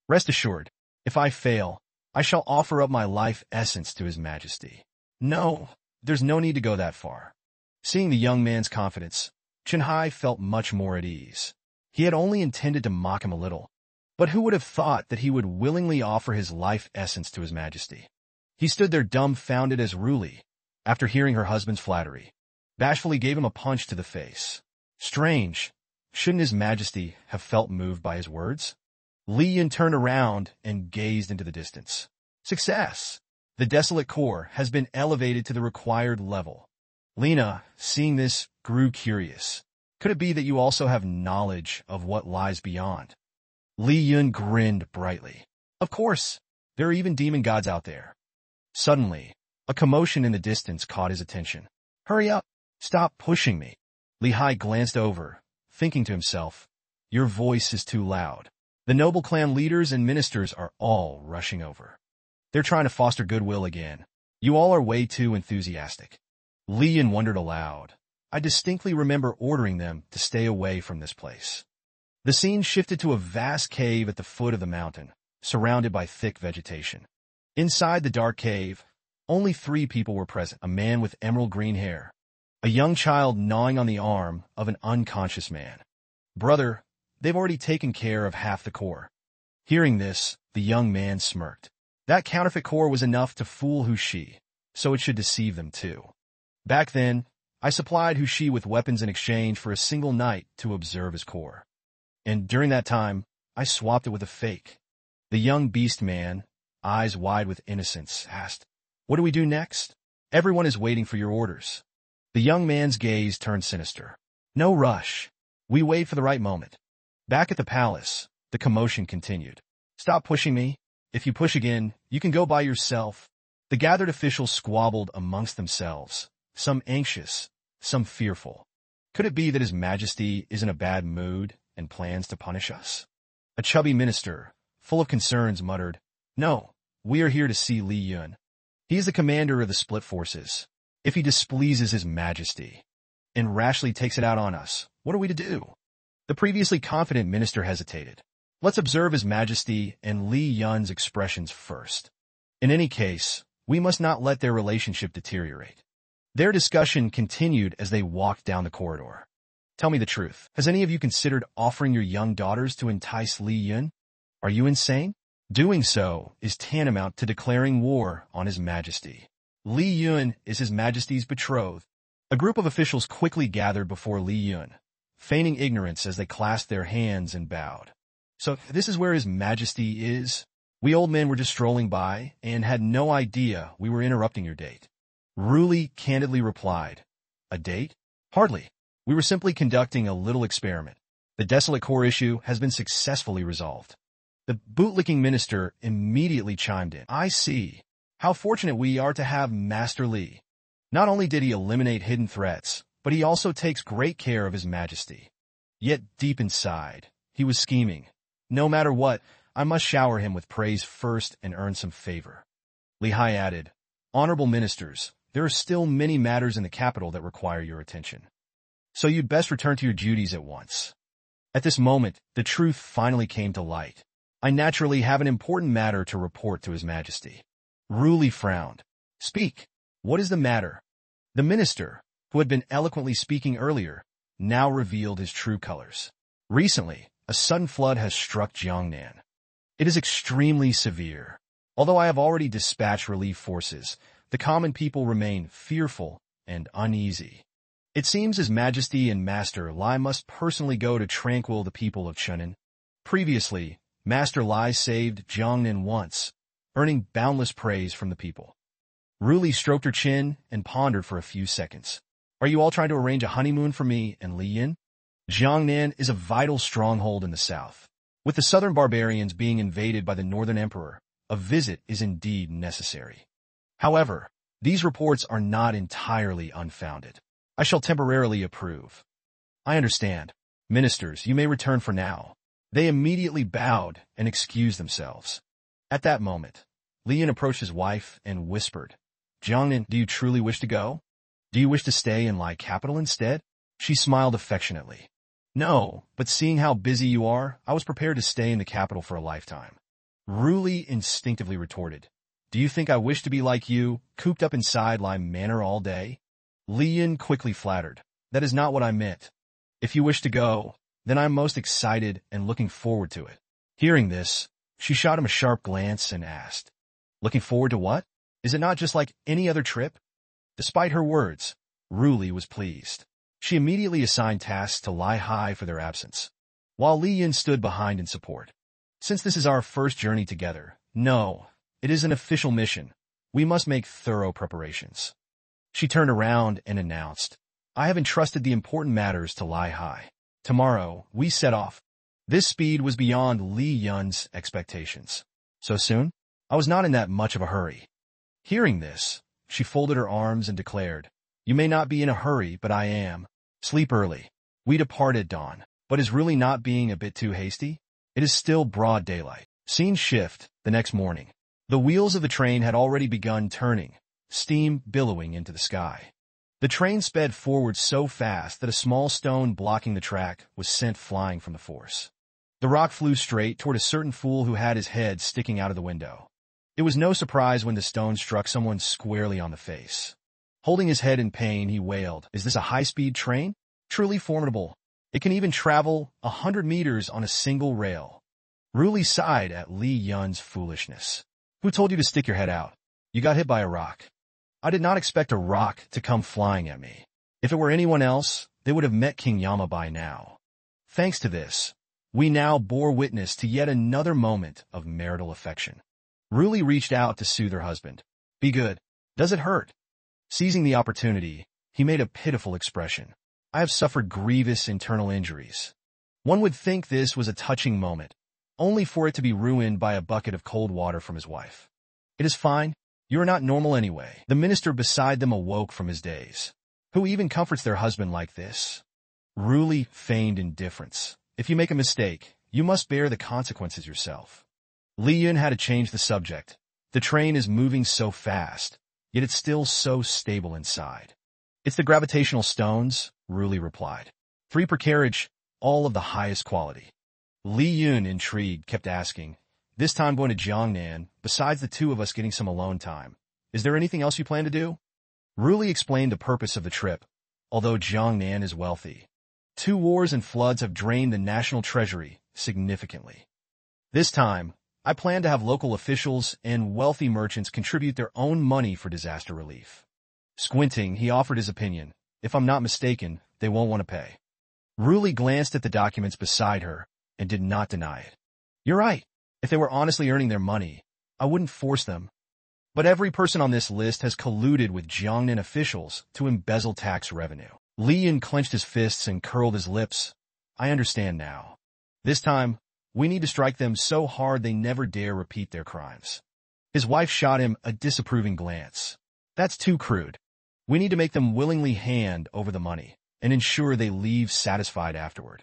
"Rest assured, if I fail, I shall offer up my life essence to His Majesty." "No, there's no need to go that far." Seeing the young man's confidence, Chen-Hai felt much more at ease. He had only intended to mock him a little, but who would have thought that he would willingly offer his life essence to His Majesty? He stood there dumbfounded as Ru Li, after hearing her husband's flattery, bashfully gave him a punch to the face. Strange, shouldn't His Majesty have felt moved by his words? Li Yun turned around and gazed into the distance. Success! The desolate core has been elevated to the required level. Lena, seeing this, grew curious. Could it be that you also have knowledge of what lies beyond? Li Yun grinned brightly. Of course, there are even demon gods out there. Suddenly, a commotion in the distance caught his attention. Hurry up! Stop pushing me! Li Hai glanced over, thinking to himself, your voice is too loud. The noble clan leaders and ministers are all rushing over. They're trying to foster goodwill again. You all are way too enthusiastic. Li Yun wondered aloud. I distinctly remember ordering them to stay away from this place. The scene shifted to a vast cave at the foot of the mountain, surrounded by thick vegetation. Inside the dark cave, only 3 people were present, a man with emerald green hair, a young child gnawing on the arm of an unconscious man. Brother, they've already taken care of half the core. Hearing this, the young man smirked. That counterfeit core was enough to fool Hushi, so it should deceive them too. Back then, I supplied Hushi with weapons in exchange for a single night to observe his core. And during that time, I swapped it with a fake. The young beast man, eyes wide with innocence, asked, What do we do next? Everyone is waiting for your orders. The young man's gaze turned sinister. No rush. We wait for the right moment. Back at the palace, the commotion continued. Stop pushing me. If you push again, you can go by yourself. The gathered officials squabbled amongst themselves, some anxious, some fearful. Could it be that His Majesty is in a bad mood and plans to punish us? A chubby minister, full of concerns, muttered, No, we are here to see Li Yun. He is the commander of the split forces. If he displeases His Majesty and rashly takes it out on us, what are we to do? The previously confident minister hesitated. Let's observe His Majesty and Li Yun's expressions first. In any case, we must not let their relationship deteriorate. Their discussion continued as they walked down the corridor. Tell me the truth. Has any of you considered offering your young daughters to entice Li Yun? Are you insane? Doing so is tantamount to declaring war on His Majesty. Li Yun is His Majesty's betrothed. A group of officials quickly gathered before Li Yun, feigning ignorance as they clasped their hands and bowed. So this is where His Majesty is? We old men were just strolling by and had no idea we were interrupting your date. Ruli candidly replied, "A date? Hardly. We were simply conducting a little experiment. The desolate core issue has been successfully resolved." The bootlicking minister immediately chimed in. "I see. How fortunate we are to have Master Li. Not only did he eliminate hidden threats, but he also takes great care of His Majesty." Yet deep inside, he was scheming. "No matter what, I must shower him with praise first and earn some favor." Li Hai added, "Honorable ministers, there are still many matters in the capital that require your attention. So you'd best return to your duties at once." At this moment, the truth finally came to light. "I naturally have an important matter to report to His Majesty." Ruli frowned. "Speak. What is the matter?" The minister, who had been eloquently speaking earlier, now revealed his true colors. "Recently, a sudden flood has struck Jiangnan. It is extremely severe. Although I have already dispatched relief forces, the common people remain fearful and uneasy. It seems His Majesty and Master Lai must personally go to tranquil the people of Chenin. Previously, Master Lai saved Jiangnan once, earning boundless praise from the people." Ruli stroked her chin and pondered for a few seconds. "Are you all trying to arrange a honeymoon for me and Li Yin? Jiangnan is a vital stronghold in the south. With the southern barbarians being invaded by the northern emperor, a visit is indeed necessary. However, these reports are not entirely unfounded. I shall temporarily approve." "I understand. Ministers, you may return for now." They immediately bowed and excused themselves. At that moment, Li Yin approached his wife and whispered, "Jiangnan, do you truly wish to go? Do you wish to stay in Lai capital instead?" She smiled affectionately. "No, but seeing how busy you are, I was prepared to stay in the capital for a lifetime." Ruli instinctively retorted, "Do you think I wish to be like you, cooped up inside Lai Manor all day?" Li Yin quickly flattered, "That is not what I meant. If you wish to go, then I am most excited and looking forward to it." Hearing this, she shot him a sharp glance and asked, "Looking forward to what? Is it not just like any other trip?" Despite her words, Ruli was pleased. She immediately assigned tasks to Li Hai for their absence, while Li Yin stood behind in support. "Since this is our first journey together, no, it is an official mission. We must make thorough preparations." She turned around and announced, "I have entrusted the important matters to Li Hai. Tomorrow, we set off." This speed was beyond Li Yun's expectations. "So soon? I was not in that much of a hurry." Hearing this, she folded her arms and declared, "You may not be in a hurry, but I am. Sleep early. We depart at dawn." But is really not being a bit too hasty? It is still broad daylight. Scene shift the next morning. The wheels of the train had already begun turning, steam billowing into the sky. The train sped forward so fast that a small stone blocking the track was sent flying from the force. The rock flew straight toward a certain fool who had his head sticking out of the window. It was no surprise when the stone struck someone squarely on the face. Holding his head in pain, he wailed, "Is this a high-speed train? Truly formidable. It can even travel 100 meters on a single rail." Ruli sighed at Li Yun's foolishness. "Who told you to stick your head out? You got hit by a rock." "I did not expect a rock to come flying at me. If it were anyone else, they would have met King Yama by now." Thanks to this, we now bore witness to yet another moment of marital affection. Ruli reached out to soothe her husband. "Be good. Does it hurt?" Seizing the opportunity, he made a pitiful expression. "I have suffered grievous internal injuries." One would think this was a touching moment, only for it to be ruined by a bucket of cold water from his wife. "It is fine. You are not normal anyway." The minister beside them awoke from his daze. Who even comforts their husband like this? Ruli feigned indifference. "If you make a mistake, you must bear the consequences yourself." Li Yun had to change the subject. "The train is moving so fast, yet it's still so stable inside." "It's the gravitational stones," Ruli replied. "3 per carriage, all of the highest quality." Li Yun, intrigued, kept asking, "This time going to Jiangnan, besides the 2 of us getting some alone time, is there anything else you plan to do?" Ruli explained the purpose of the trip, although Jiangnan is wealthy. 2 wars and floods have drained the national treasury significantly. This time, I plan to have local officials and wealthy merchants contribute their own money for disaster relief. Squinting, he offered his opinion. If I'm not mistaken, they won't want to pay. Ruli glanced at the documents beside her and did not deny it. You're right. If they were honestly earning their money, I wouldn't force them. But every person on this list has colluded with Jiangnan officials to embezzle tax revenue. Li Yin clenched his fists and curled his lips. I understand now. This time, we need to strike them so hard they never dare repeat their crimes. His wife shot him a disapproving glance. That's too crude. We need to make them willingly hand over the money and ensure they leave satisfied afterward.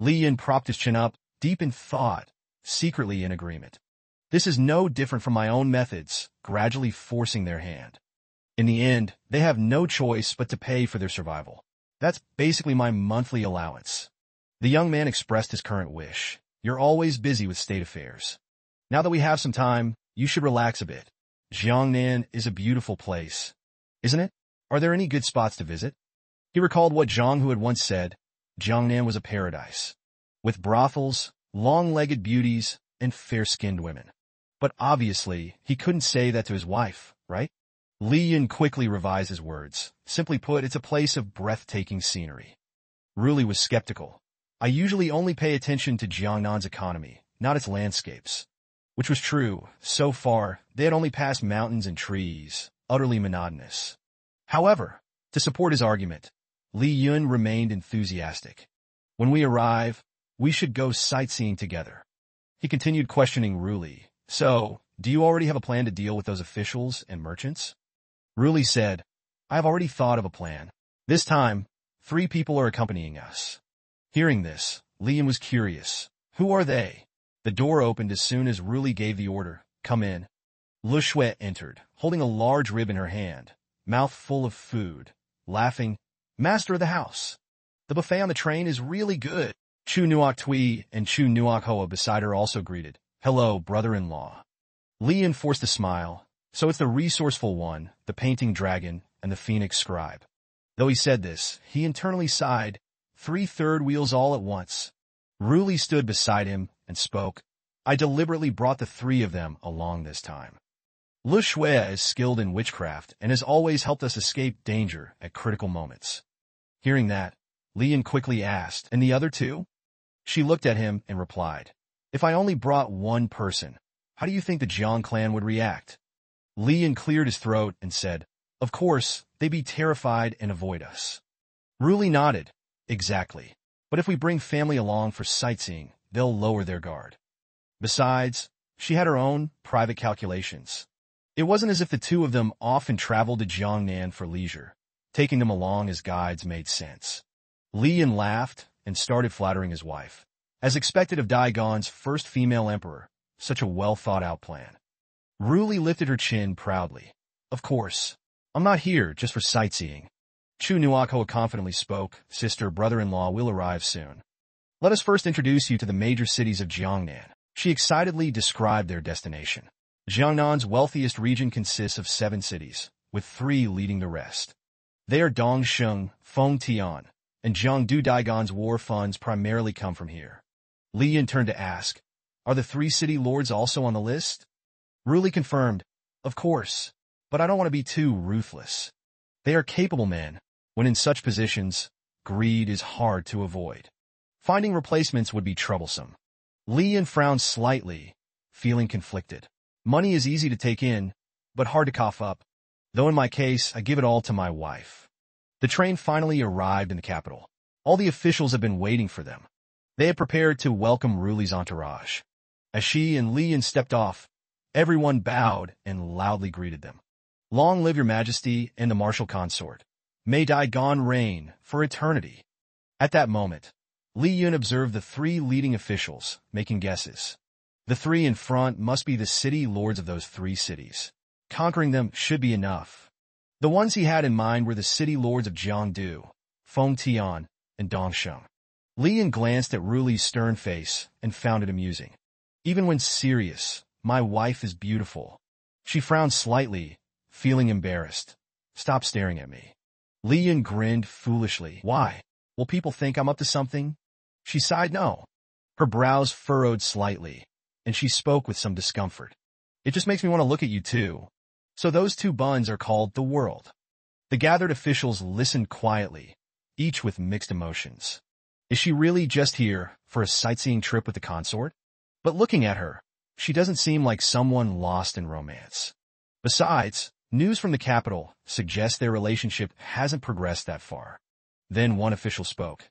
Li Yin propped his chin up, deep in thought, secretly in agreement. This is no different from my own methods, gradually forcing their hand. In the end, they have no choice but to pay for their survival. That's basically my monthly allowance. The young man expressed his current wish. You're always busy with state affairs. Now that we have some time, you should relax a bit. Jiangnan is a beautiful place, isn't it? Are there any good spots to visit? He recalled what Zhang Hu had once said. Jiangnan was a paradise, with brothels, long-legged beauties, and fair-skinned women. But obviously, he couldn't say that to his wife, right? Li Yin quickly revised his words. Simply put, it's a place of breathtaking scenery. Ruli was skeptical. I usually only pay attention to Jiangnan's economy, not its landscapes. Which was true. So far, they had only passed mountains and trees, utterly monotonous. However, to support his argument, Li Yun remained enthusiastic. When we arrive, we should go sightseeing together. He continued questioning Ruli. So, do you already have a plan to deal with those officials and merchants? Ruli said, I have already thought of a plan. This time, 3 people are accompanying us. Hearing this, Li Yun was curious. Who are they? The door opened as soon as Ruli gave the order. Come in. Lu Shui entered, holding a large rib in her hand, mouth full of food, laughing. Master of the house. The buffet on the train is really good. Chu Nuok Tui and Chu Nuok Hoa beside her also greeted. Hello, brother-in-law. Li Yin forced a smile. So it's the resourceful one, the painting dragon, and the phoenix scribe. Though he said this, he internally sighed. 3 third wheels all at once. Ruli stood beside him and spoke. I deliberately brought the 3 of them along this time. Lu Shui is skilled in witchcraft and has always helped us escape danger at critical moments. Hearing that, Li Yin quickly asked, and the other 2? She looked at him and replied, If I only brought 1 person, how do you think the Jiang clan would react? Li Yin cleared his throat and said, Of course, they'd be terrified and avoid us. Ruli nodded. Exactly. But if we bring family along for sightseeing, they'll lower their guard. Besides, she had her own private calculations. It wasn't as if the 2 of them often traveled to Jiangnan for leisure. Taking them along as guides made sense. Li Yin laughed and started flattering his wife. As expected of Daigon's first female emperor, such a well-thought-out plan. Ruli lifted her chin proudly. Of course, I'm not here just for sightseeing. Chu Nuok Hoa confidently spoke. Sister, brother-in-law will arrive soon. Let us first introduce you to the major cities of Jiangnan. She excitedly described their destination. Jiangnan's wealthiest region consists of 7 cities, with 3 leading the rest. They are Dongsheng, Fengtian, and Jiangdu. Daigon's war funds primarily come from here. Li Yin turned to ask, Are the 3 city lords also on the list? Ruli confirmed, Of course, but I don't want to be too ruthless. They are capable men. When in such positions, greed is hard to avoid. Finding replacements would be troublesome. Li Yin frowned slightly, feeling conflicted. Money is easy to take in, but hard to cough up. Though in my case, I give it all to my wife. The train finally arrived in the capital. All the officials had been waiting for them. They had prepared to welcome Ruli's entourage. As she and Li Yin stepped off, everyone bowed and loudly greeted them. Long live your majesty and the martial consort. May Daigon reign for eternity. At that moment, Li Yun observed the 3 leading officials, making guesses. The 3 in front must be the city lords of those 3 cities. Conquering them should be enough. The ones he had in mind were the city lords of Jiangdu, Fengtian, and Dongsheng. Li Yin glanced at Ruli's stern face and found it amusing. Even when serious, my wife is beautiful. She frowned slightly, feeling embarrassed. Stop staring at me. Li Yin grinned foolishly. Why? Will people think I'm up to something? She sighed no. Her brows furrowed slightly. and she spoke with some discomfort. It just makes me want to look at you too. So those two buns are called the world. The gathered officials listened quietly, each with mixed emotions. Is she really just here for a sightseeing trip with the consort? But looking at her, she doesn't seem like someone lost in romance. Besides, news from the capital suggests their relationship hasn't progressed that far. Then one official spoke.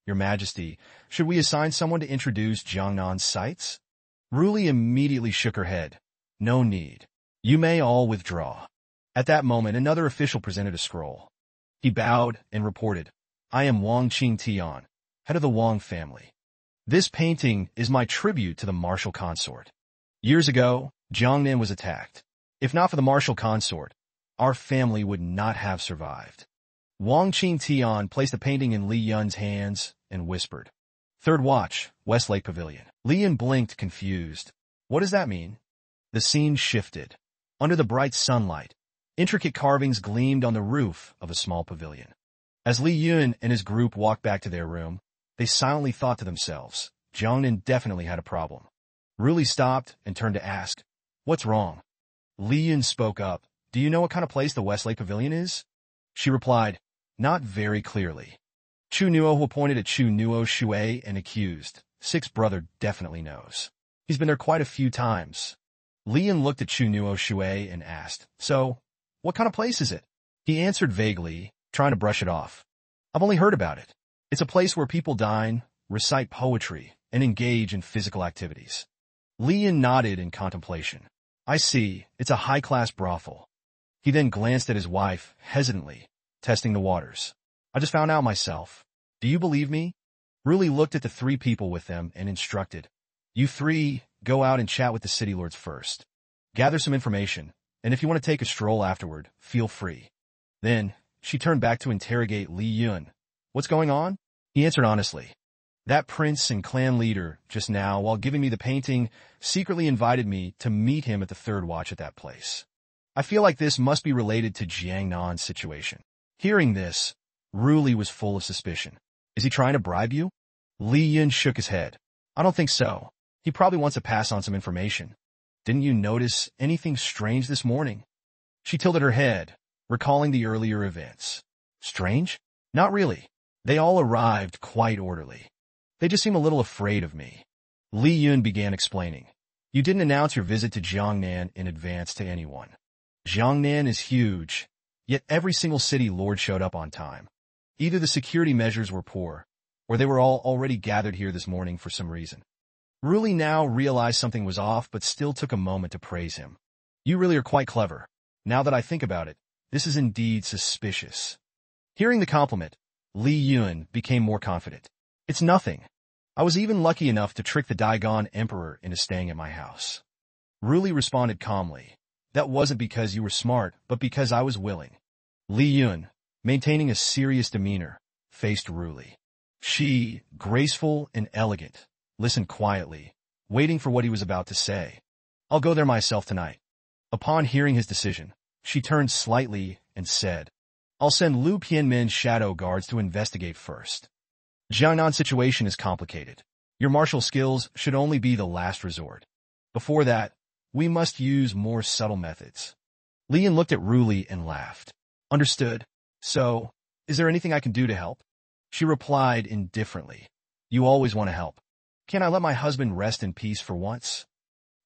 Your Majesty, should we assign someone to introduce Jiangnan's sights? Ruli immediately shook her head. No need. You may all withdraw. At that moment, another official presented a scroll. He bowed and reported, I am Wang Qingtian, head of the Wang family. This painting is my tribute to the martial consort. Years ago, Jiangnan was attacked. If not for the martial consort, our family would not have survived. Wang Qingtian placed the painting in Li Yun's hands and whispered, Third watch, Westlake Pavilion. Li Yun blinked, confused. What does that mean? The scene shifted. Under the bright sunlight, intricate carvings gleamed on the roof of a small pavilion. As Li Yun and his group walked back to their room, they silently thought to themselves, Jiangnan definitely had a problem. Ruli stopped and turned to ask, What's wrong? Li Yun spoke up, Do you know what kind of place the Westlake Pavilion is? She replied, Not very clearly. Chu Nuo, who pointed at Chu Nuo Shui and accused, Six's brother definitely knows. He's been there quite a few times. Li Yun looked at Chu Nuo Shui and asked, So, what kind of place is it? He answered vaguely, trying to brush it off. I've only heard about it. It's a place where people dine, recite poetry, and engage in physical activities. Li Yun nodded in contemplation. I see, it's a high-class brothel. He then glanced at his wife, hesitantly, testing the waters. I just found out myself. Do you believe me? Ruli looked at the three people with them and instructed. You three, go out and chat with the city lords first. Gather some information, and if you want to take a stroll afterward, feel free. Then, she turned back to interrogate Li Yun. What's going on? He answered honestly. That prince and clan leader, just now, while giving me the painting, secretly invited me to meet him at the third watch at that place. I feel like this must be related to Jiangnan's situation. Hearing this, Ruli was full of suspicion. Is he trying to bribe you? Li Yun shook his head. I don't think so. He probably wants to pass on some information. Didn't you notice anything strange this morning? She tilted her head, recalling the earlier events. Strange? Not really. They all arrived quite orderly. They just seem a little afraid of me. Li Yun began explaining. You didn't announce your visit to Jiangnan in advance to anyone. Jiangnan is huge, yet every single city lord showed up on time. Either the security measures were poor, or they were all already gathered here this morning for some reason. Ruli now realized something was off, but still took a moment to praise him. You really are quite clever. Now that I think about it, this is indeed suspicious. Hearing the compliment, Li Yun became more confident. It's nothing. I was even lucky enough to trick the Daigon Emperor into staying at my house. Ruli responded calmly. That wasn't because you were smart, but because I was willing. Li Yun, maintaining a serious demeanor, faced Ruli. She, graceful and elegant, listened quietly, waiting for what he was about to say. I'll go there myself tonight. Upon hearing his decision, she turned slightly and said, I'll send Lu Pianmin's shadow guards to investigate first. Jiangnan's situation is complicated. Your martial skills should only be the last resort. Before that, we must use more subtle methods. Li Yun looked at Ruli and laughed. Understood. So, is there anything I can do to help? She replied indifferently. You always want to help. Can I let my husband rest in peace for once?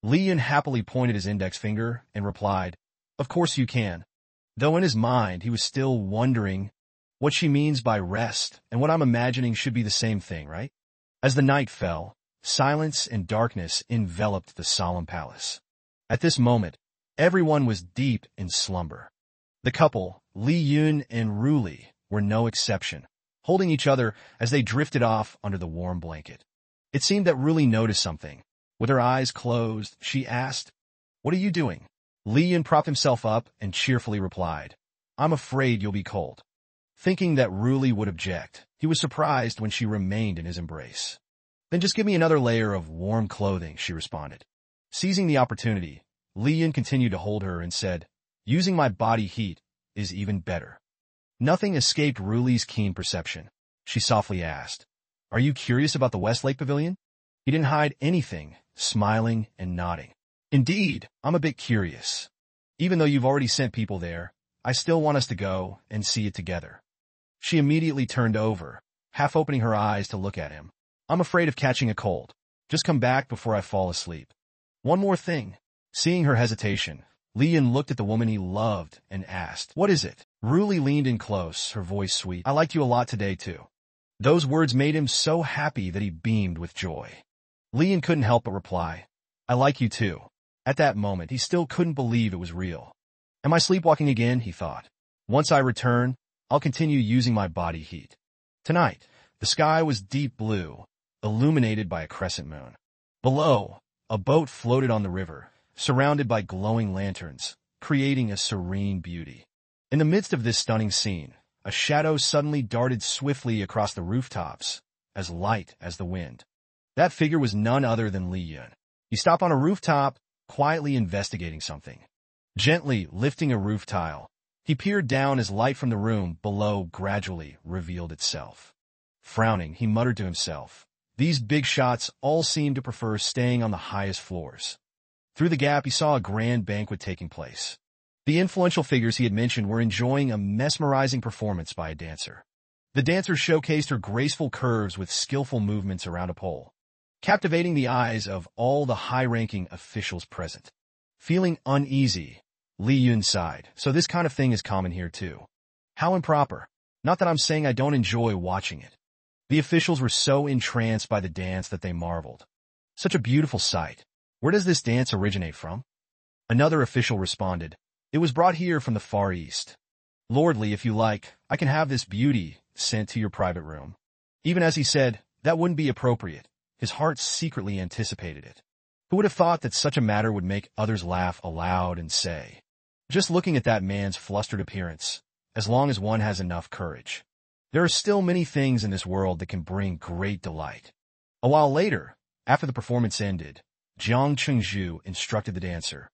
Li Yun happily pointed his index finger and replied, Of course you can. Though in his mind he was still wondering what she means by rest, and what I'm imagining should be the same thing, right? As the night fell, silence and darkness enveloped the solemn palace. At this moment, everyone was deep in slumber. The couple, Li Yun and Ruli, were no exception, holding each other as they drifted off under the warm blanket. It seemed that Ruli noticed something. With her eyes closed, she asked, What are you doing? Li Yun propped himself up and cheerfully replied, I'm afraid you'll be cold. Thinking that Ruli would object, he was surprised when she remained in his embrace. Then just give me another layer of warm clothing, she responded. Seizing the opportunity, Li Yun continued to hold her and said, Using my body heat is even better. Nothing escaped Ruli's keen perception. She softly asked, Are you curious about the Westlake Pavilion? He didn't hide anything, smiling and nodding. Indeed, I'm a bit curious. Even though you've already sent people there, I still want us to go and see it together. She immediately turned over, half opening her eyes to look at him. I'm afraid of catching a cold. Just come back before I fall asleep. One more thing. Seeing her hesitation, Li Yun looked at the woman he loved and asked, "What is it?" Ruli leaned in close, her voice sweet. "I liked you a lot today, too." Those words made him so happy that he beamed with joy. Li Yun couldn't help but reply, "I like you too." At that moment, he still couldn't believe it was real. Am I sleepwalking again, he thought. Once I return, I'll continue using my body heat. Tonight, the sky was deep blue, illuminated by a crescent moon. Below, a boat floated on the river, surrounded by glowing lanterns, creating a serene beauty. In the midst of this stunning scene, a shadow suddenly darted swiftly across the rooftops, as light as the wind. That figure was none other than Li Yun. He stopped on a rooftop, quietly investigating something. Gently lifting a roof tile, he peered down as light from the room below gradually revealed itself. Frowning, he muttered to himself, "These big shots all seem to prefer staying on the highest floors." Through the gap, he saw a grand banquet taking place. The influential figures he had mentioned were enjoying a mesmerizing performance by a dancer. The dancer showcased her graceful curves with skillful movements around a pole, captivating the eyes of all the high-ranking officials present. Feeling uneasy, Li Yun sighed. So this kind of thing is common here too. How improper. Not that I'm saying I don't enjoy watching it. The officials were so entranced by the dance that they marveled. Such a beautiful sight. Where does this dance originate from? Another official responded, "It was brought here from the Far East. Lordly, if you like, I can have this beauty sent to your private room." Even as he said, that wouldn't be appropriate, his heart secretly anticipated it. Who would have thought that such a matter would make others laugh aloud and say, "Just looking at that man's flustered appearance, as long as one has enough courage." There are still many things in this world that can bring great delight. A while later, after the performance ended, Jiang Chengzhu instructed the dancer,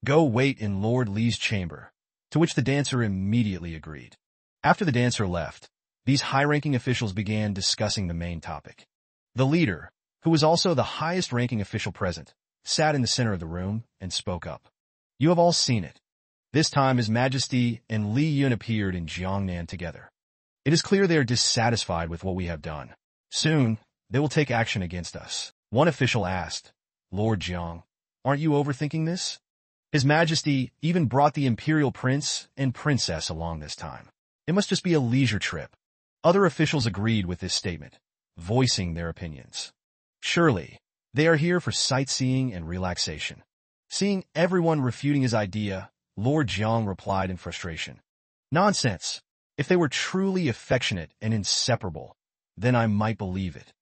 "Go wait in Lord Li's chamber," to which the dancer immediately agreed. After the dancer left, these high-ranking officials began discussing the main topic. The leader, who was also the highest-ranking official present, sat in the center of the room and spoke up. "You have all seen it. This time His Majesty and Li Yun appeared in Jiangnan together. It is clear they are dissatisfied with what we have done. Soon, they will take action against us." One official asked, "Lord Jiang, aren't you overthinking this? His Majesty even brought the Imperial Prince and Princess along this time. It must just be a leisure trip." Other officials agreed with this statement, voicing their opinions. "Surely, they are here for sightseeing and relaxation." Seeing everyone refuting his idea, Lord Jiang replied in frustration, "Nonsense. If they were truly affectionate and inseparable, then I might believe it.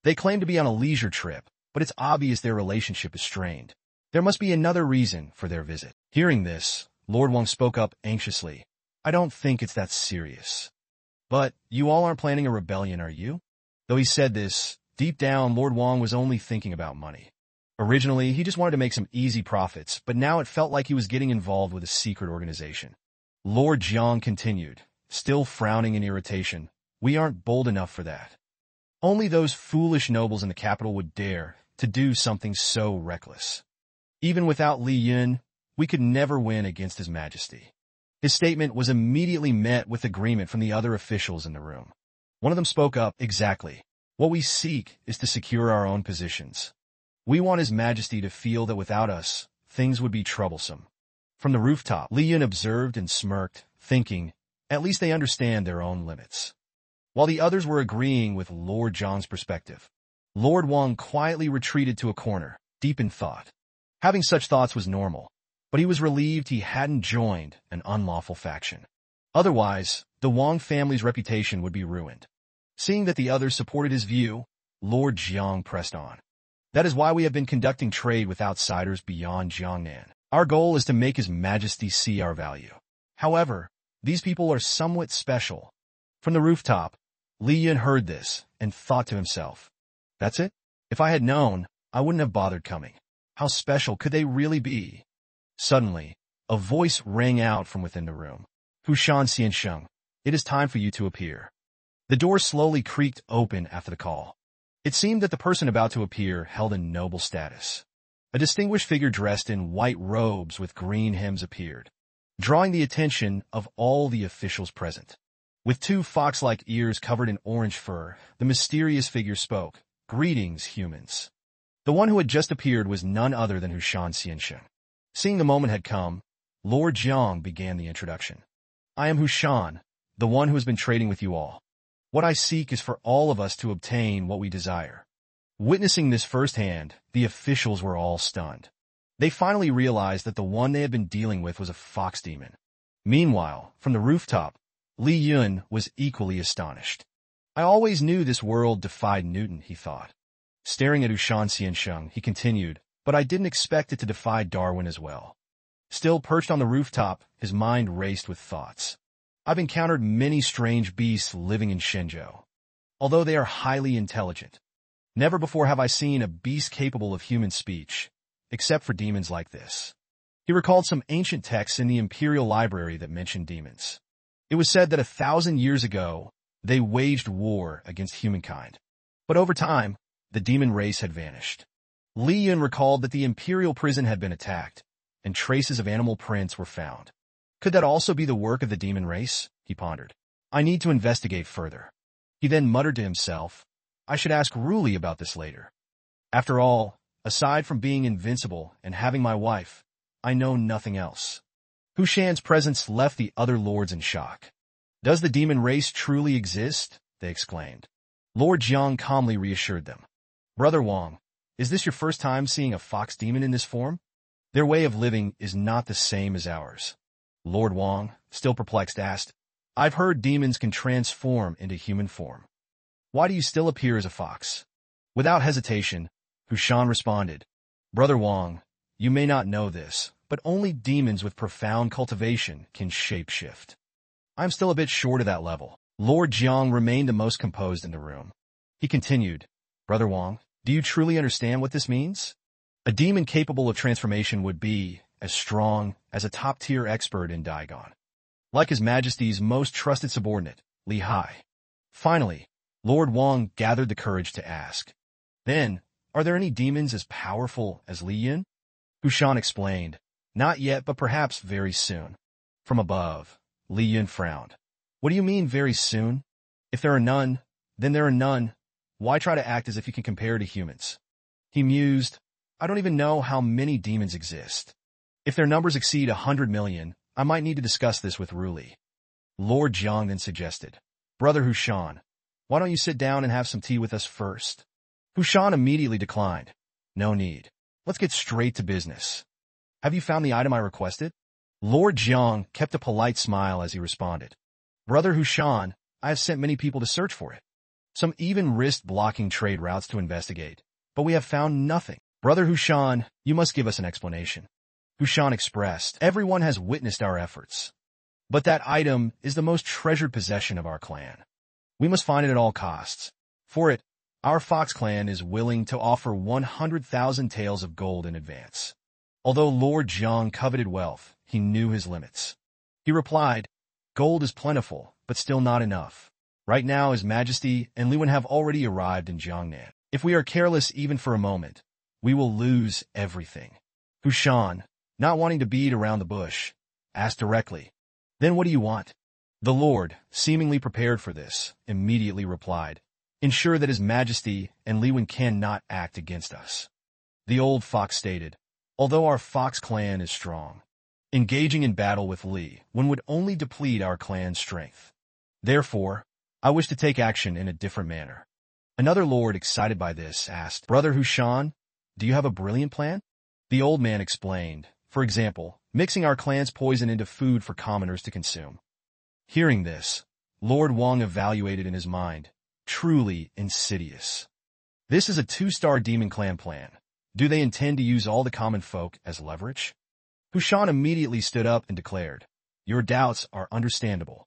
They claim to be on a leisure trip, but it's obvious their relationship is strained. There must be another reason for their visit." Hearing this, Lord Wang spoke up anxiously, "I don't think it's that serious." "But you all aren't planning a rebellion, are you?" Though he said this, deep down Lord Wang was only thinking about money. Originally, he just wanted to make some easy profits, but now it felt like he was getting involved with a secret organization. Lord Jiang continued, still frowning in irritation, "We aren't bold enough for that. Only those foolish nobles in the capital would dare to do something so reckless. Even without Li Yun, we could never win against His Majesty." His statement was immediately met with agreement from the other officials in the room. One of them spoke up, "Exactly. What we seek is to secure our own positions. We want His Majesty to feel that without us, things would be troublesome." From the rooftop, Li Yun observed and smirked, thinking, at least they understand their own limits. While the others were agreeing with Lord Jiang's perspective, Lord Wang quietly retreated to a corner, deep in thought. Having such thoughts was normal, but he was relieved he hadn't joined an unlawful faction. Otherwise, the Wang family's reputation would be ruined. Seeing that the others supported his view, Lord Jiang pressed on. "That is why we have been conducting trade with outsiders beyond Jiangnan. Our goal is to make His Majesty see our value. However, these people are somewhat special." From the rooftop, Li Yun heard this and thought to himself, "That's it? If I had known, I wouldn't have bothered coming. How special could they really be?" Suddenly, a voice rang out from within the room. "Hushan Xiansheng, it is time for you to appear." The door slowly creaked open after the call. It seemed that the person about to appear held a noble status. A distinguished figure dressed in white robes with green hems appeared, drawing the attention of all the officials present. With two fox-like ears covered in orange fur, the mysterious figure spoke, "Greetings, humans." The one who had just appeared was none other than Hushan Xiansheng. Seeing the moment had come, Lord Jiang began the introduction. "I am Hushan, the one who has been trading with you all. What I seek is for all of us to obtain what we desire." Witnessing this firsthand, the officials were all stunned. They finally realized that the one they had been dealing with was a fox demon. Meanwhile, from the rooftop, Li Yun was equally astonished. "I always knew this world defied Newton," he thought. Staring at Hushan Xiansheng, he continued, "But I didn't expect it to defy Darwin as well." Still perched on the rooftop, his mind raced with thoughts. "I've encountered many strange beasts living in Shenzhou. Although they are highly intelligent, never before have I seen a beast capable of human speech, except for demons like this." He recalled some ancient texts in the Imperial Library that mentioned demons. It was said that 1,000 years ago, they waged war against humankind. But over time, the demon race had vanished. Li Yun recalled that the imperial prison had been attacked, and traces of animal prints were found. Could that also be the work of the demon race? He pondered. "I need to investigate further." He then muttered to himself, "I should ask Ruli about this later. After all, aside from being invincible and having my wife, I know nothing else." Hushan's presence left the other lords in shock. "Does the demon race truly exist?" they exclaimed. Lord Jiang calmly reassured them. "Brother Wang, is this your first time seeing a fox demon in this form? Their way of living is not the same as ours." Lord Wang, still perplexed, asked, "I've heard demons can transform into human form. Why do you still appear as a fox?" Without hesitation, Hushan responded, "Brother Wang, you may not know this, but only demons with profound cultivation can shape-shift. I'm still a bit short of that level." Lord Jiang remained the most composed in the room. He continued, "Brother Wang, do you truly understand what this means? A demon capable of transformation would be as strong as a top-tier expert in Daigon, like His Majesty's most trusted subordinate, Li Hai." Finally, Lord Wang gathered the courage to ask, "Then, are there any demons as powerful as Li Yun?" Hushan explained, "Not yet, but perhaps very soon." From above, Li Yun frowned. "What do you mean, very soon? If there are none, then there are none. Why try to act as if you can compare to humans?" He mused, "I don't even know how many demons exist. If their numbers exceed 100 million, I might need to discuss this with Ruli." Lord Jiang then suggested, "Brother Hushan, why don't you sit down and have some tea with us first?" Hushan immediately declined. "No need. Let's get straight to business. Have you found the item I requested?" Lord Jiang kept a polite smile as he responded, "Brother Hushan, I have sent many people to search for it. Some even risked blocking trade routes to investigate, but we have found nothing. Brother Hushan, you must give us an explanation." Hushan expressed, "Everyone has witnessed our efforts. But that item is the most treasured possession of our clan. We must find it at all costs. For it, our Fox clan is willing to offer 100,000 taels of gold in advance." Although Lord Jiang coveted wealth, he knew his limits. He replied, "Gold is plentiful, but still not enough. Right now, His Majesty and Liwen have already arrived in Jiangnan. If we are careless even for a moment, we will lose everything." Hushan, not wanting to beat around the bush, asked directly, "Then what do you want?" The Lord, seemingly prepared for this, immediately replied, "Ensure that His Majesty and Liwen cannot act against us." The old fox stated, "Although our fox clan is strong, engaging in battle with Li Wen would only deplete our clan's strength. Therefore, I wish to take action in a different manner." Another lord, excited by this, asked, "Brother Hushan, do you have a brilliant plan?" The old man explained, "For example, mixing our clan's poison into food for commoners to consume." Hearing this, Lord Wang evaluated in his mind, "Truly insidious. This is a 2-star demon clan plan. Do they intend to use all the common folk as leverage?" Hushan immediately stood up and declared, "Your doubts are understandable.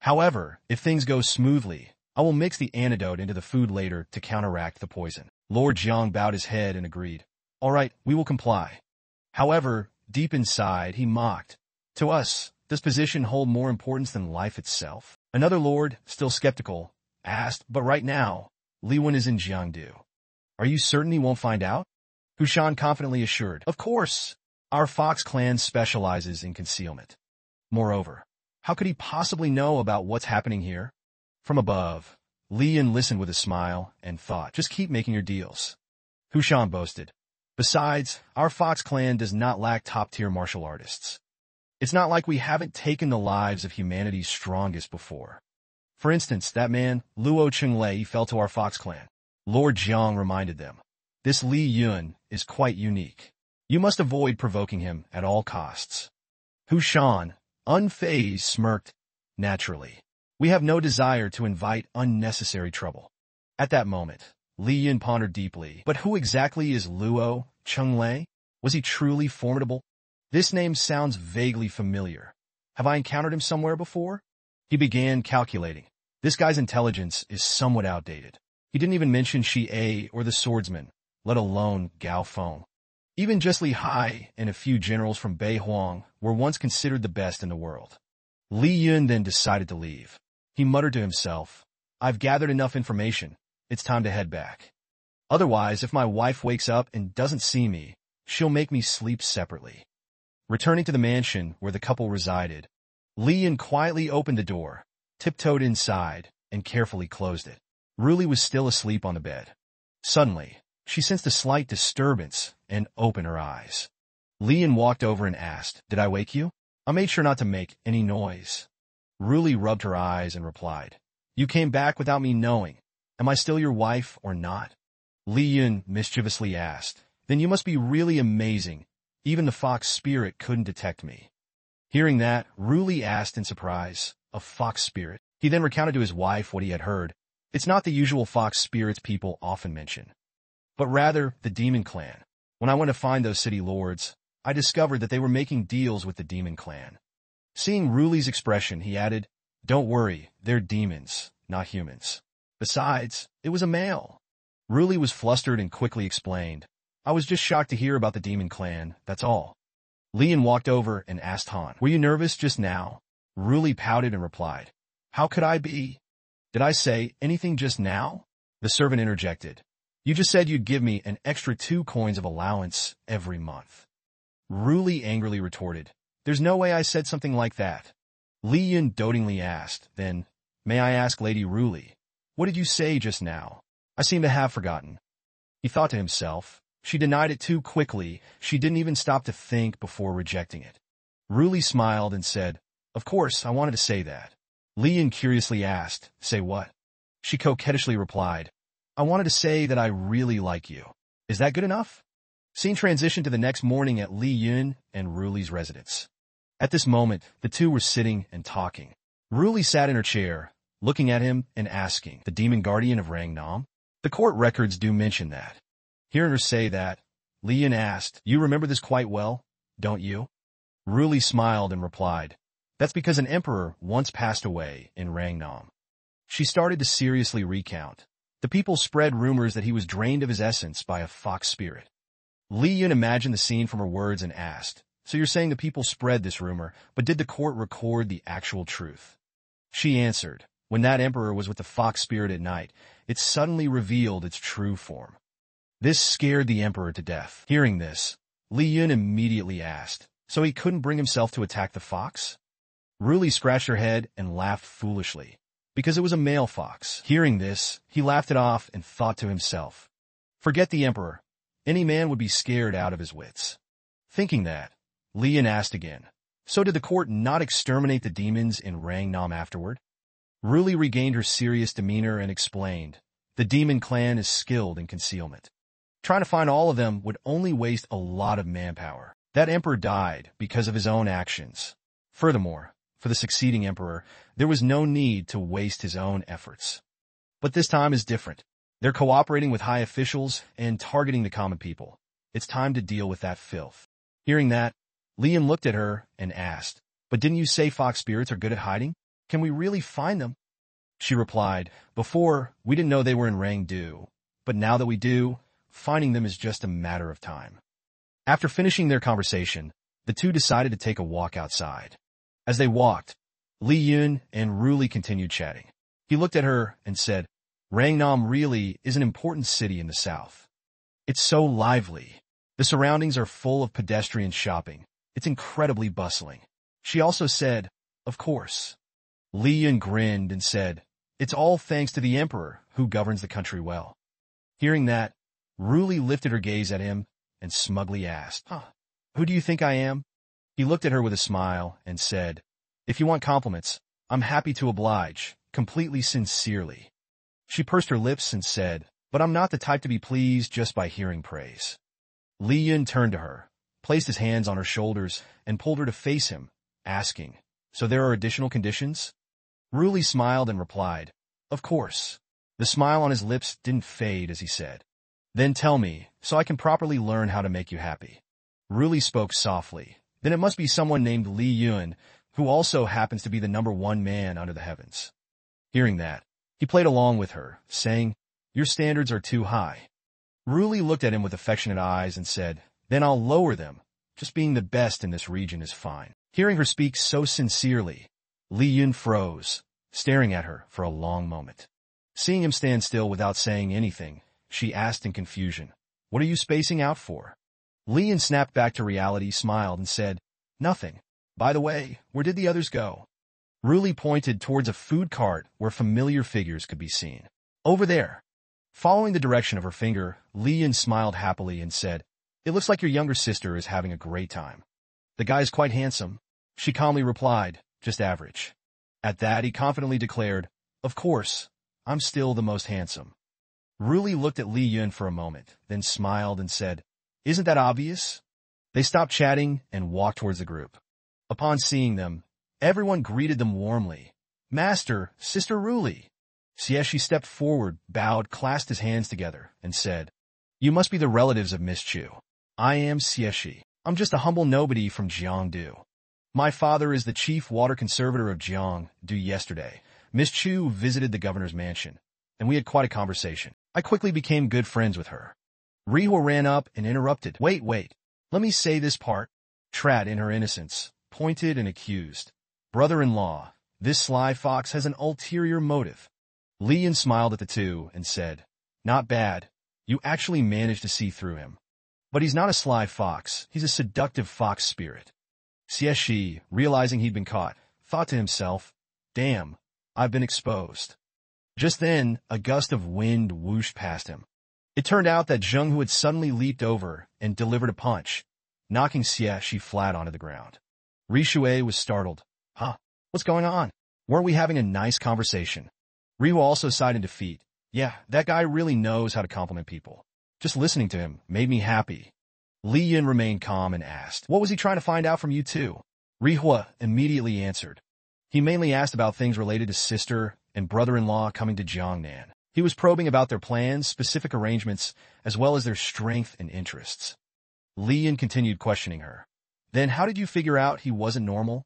However, if things go smoothly, I will mix the antidote into the food later to counteract the poison." Lord Jiang bowed his head and agreed, "All right, we will comply." However, deep inside, he mocked, "To us, does position hold more importance than life itself?" Another lord, still skeptical, asked, "But right now, Li Wen is in Jiangdu. Are you certain he won't find out?" Hushan confidently assured. Of course, our Fox clan specializes in concealment. Moreover, how could he possibly know about what's happening here? From above, Li Yun listened with a smile and thought, just keep making your deals. Hushan boasted. Besides, our Fox clan does not lack top-tier martial artists. It's not like we haven't taken the lives of humanity's strongest before. For instance, that man, Luo Chunglei, fell to our Fox clan. Lord Jiang reminded them. This Li Yun is quite unique. You must avoid provoking him at all costs. Hushan, unfazed, smirked. Naturally. We have no desire to invite unnecessary trouble. At that moment, Li Yun pondered deeply. But who exactly is Luo Chunglei? Was he truly formidable? This name sounds vaguely familiar. Have I encountered him somewhere before? He began calculating. This guy's intelligence is somewhat outdated. He didn't even mention Shi A or the swordsman, let alone Gao Feng. Even just Li Hai and a few generals from Bei Huang were once considered the best in the world. Li Yun then decided to leave. He muttered to himself, I've gathered enough information. It's time to head back. Otherwise, if my wife wakes up and doesn't see me, she'll make me sleep separately. Returning to the mansion where the couple resided, Li Yun quietly opened the door, tiptoed inside, and carefully closed it. Ruli was still asleep on the bed. Suddenly, she sensed a slight disturbance and opened her eyes. Li Yun walked over and asked, Did I wake you? I made sure not to make any noise. Ruli rubbed her eyes and replied, You came back without me knowing. Am I still your wife or not? Li Yun mischievously asked, Then you must be really amazing. Even the fox spirit couldn't detect me. Hearing that, Ruli asked in surprise, A fox spirit? He then recounted to his wife what he had heard. It's not the usual fox spirits people often mention, but rather the demon clan. When I went to find those city lords, I discovered that they were making deals with the demon clan. Seeing Ruli's expression, he added, Don't worry, they're demons, not humans. Besides, it was a male. Ruli was flustered and quickly explained, I was just shocked to hear about the demon clan, that's all. Li Yun walked over and asked Han, Were you nervous just now? Ruli pouted and replied, How could I be? Did I say anything just now? The servant interjected, You just said you'd give me an extra 2 coins of allowance every month. Ruli angrily retorted, There's no way I said something like that. Li Yun dotingly asked, Then, may I ask Lady Ruli, what did you say just now? I seem to have forgotten. He thought to himself, She denied it too quickly. She didn't even stop to think before rejecting it. Ruli smiled and said, Of course, I wanted to say that. Li Yun curiously asked, Say what? She coquettishly replied, I wanted to say that I really like you. Is that good enough? Scene transitioned to the next morning at Li Yun and Ruli's residence. At this moment, the two were sitting and talking. Ruli sat in her chair, looking at him and asking, The demon guardian of Rang Nam? The court records do mention that. Hearing her say that, Li Yun asked, You remember this quite well, don't you? Ruli smiled and replied, That's because an emperor once passed away in Rang Nam. She started to seriously recount. The people spread rumors that he was drained of his essence by a fox spirit. Li Yun imagined the scene from her words and asked, So you're saying the people spread this rumor, but did the court record the actual truth? She answered, When that emperor was with the fox spirit at night, it suddenly revealed its true form. This scared the emperor to death. Hearing this, Li Yun immediately asked, So he couldn't bring himself to attack the fox? Ruli scratched her head and laughed foolishly, because it was a male fox. Hearing this, he laughed it off and thought to himself, Forget the emperor. Any man would be scared out of his wits. Thinking that, Li Yun asked again, So did the court not exterminate the demons in Rang Nam afterward? Ruli regained her serious demeanor and explained, The demon clan is skilled in concealment. Trying to find all of them would only waste a lot of manpower. That emperor died because of his own actions. Furthermore, for the succeeding emperor, there was no need to waste his own efforts. But this time is different. They're cooperating with high officials and targeting the common people. It's time to deal with that filth. Hearing that, Li Yun looked at her and asked, But didn't you say fox spirits are good at hiding? Can we really find them? She replied, Before, we didn't know they were in Rangdu, but now that we do, finding them is just a matter of time. After finishing their conversation, the two decided to take a walk outside. As they walked, Li Yun and Ruli continued chatting. He looked at her and said, Rang Nam really is an important city in the south. It's so lively. The surroundings are full of pedestrian shopping. It's incredibly bustling. She also said, of course. Li Yun grinned and said, it's all thanks to the emperor who governs the country well. Hearing that, Ruli lifted her gaze at him and smugly asked, who do you think I am? He looked at her with a smile and said, if you want compliments, I'm happy to oblige, completely sincerely. She pursed her lips and said, but I'm not the type to be pleased just by hearing praise. Li Yun turned to her, placed his hands on her shoulders, and pulled her to face him, asking, so there are additional conditions? Ruli smiled and replied, of course. The smile on his lips didn't fade as he said, then tell me, so I can properly learn how to make you happy. Ruli spoke softly, then it must be someone named Li Yun, who also happens to be the #1 man under the heavens. Hearing that, he played along with her, saying, your standards are too high. Ruli looked at him with affectionate eyes and said, then I'll lower them. Just being the best in this region is fine. Hearing her speak so sincerely, Li Yun froze, staring at her for a long moment. Seeing him stand still without saying anything, she asked in confusion, what are you spacing out for? Li Yun snapped back to reality, smiled, and said, nothing. By the way, where did the others go? Ruli pointed towards a food cart where familiar figures could be seen. Over there. Following the direction of her finger, Li Yun smiled happily and said, it looks like your younger sister is having a great time. The guy's quite handsome. She calmly replied, just average. At that, he confidently declared, of course, I'm still the most handsome. Ruli looked at Li Yun for a moment, then smiled and said, isn't that obvious? They stopped chatting and walked towards the group. Upon seeing them, everyone greeted them warmly. Master, Sister Ruli. Xieshi stepped forward, bowed, clasped his hands together, and said, you must be the relatives of Miss Chu. I am Xieshi. I'm just a humble nobody from Jiangdu. My father is the chief water conservator of Jiangdu. Yesterday, Miss Chu visited the governor's mansion, and we had quite a conversation. I quickly became good friends with her. Rihua ran up and interrupted. Wait, let me say this part. Trat, in her innocence, pointed and accused. Brother-in-law, this sly fox has an ulterior motive. Li Yun smiled at the two and said, not bad. You actually managed to see through him. But he's not a sly fox, he's a seductive fox spirit. Xieshi, realizing he'd been caught, thought to himself, damn, I've been exposed. Just then, a gust of wind whooshed past him. It turned out that Zheng Hu had suddenly leaped over and delivered a punch, knocking Xieshi flat onto the ground. Rishui was startled. What's going on? Weren't we having a nice conversation? Rihua also sighed in defeat. Yeah, that guy really knows how to compliment people. Just listening to him made me happy. Li Yun remained calm and asked, what was he trying to find out from you two? Rihua immediately answered. He mainly asked about things related to sister and brother-in-law coming to Jiangnan. He was probing about their plans, specific arrangements, as well as their strength and interests. Li Yun continued questioning her. Then how did you figure out he wasn't normal?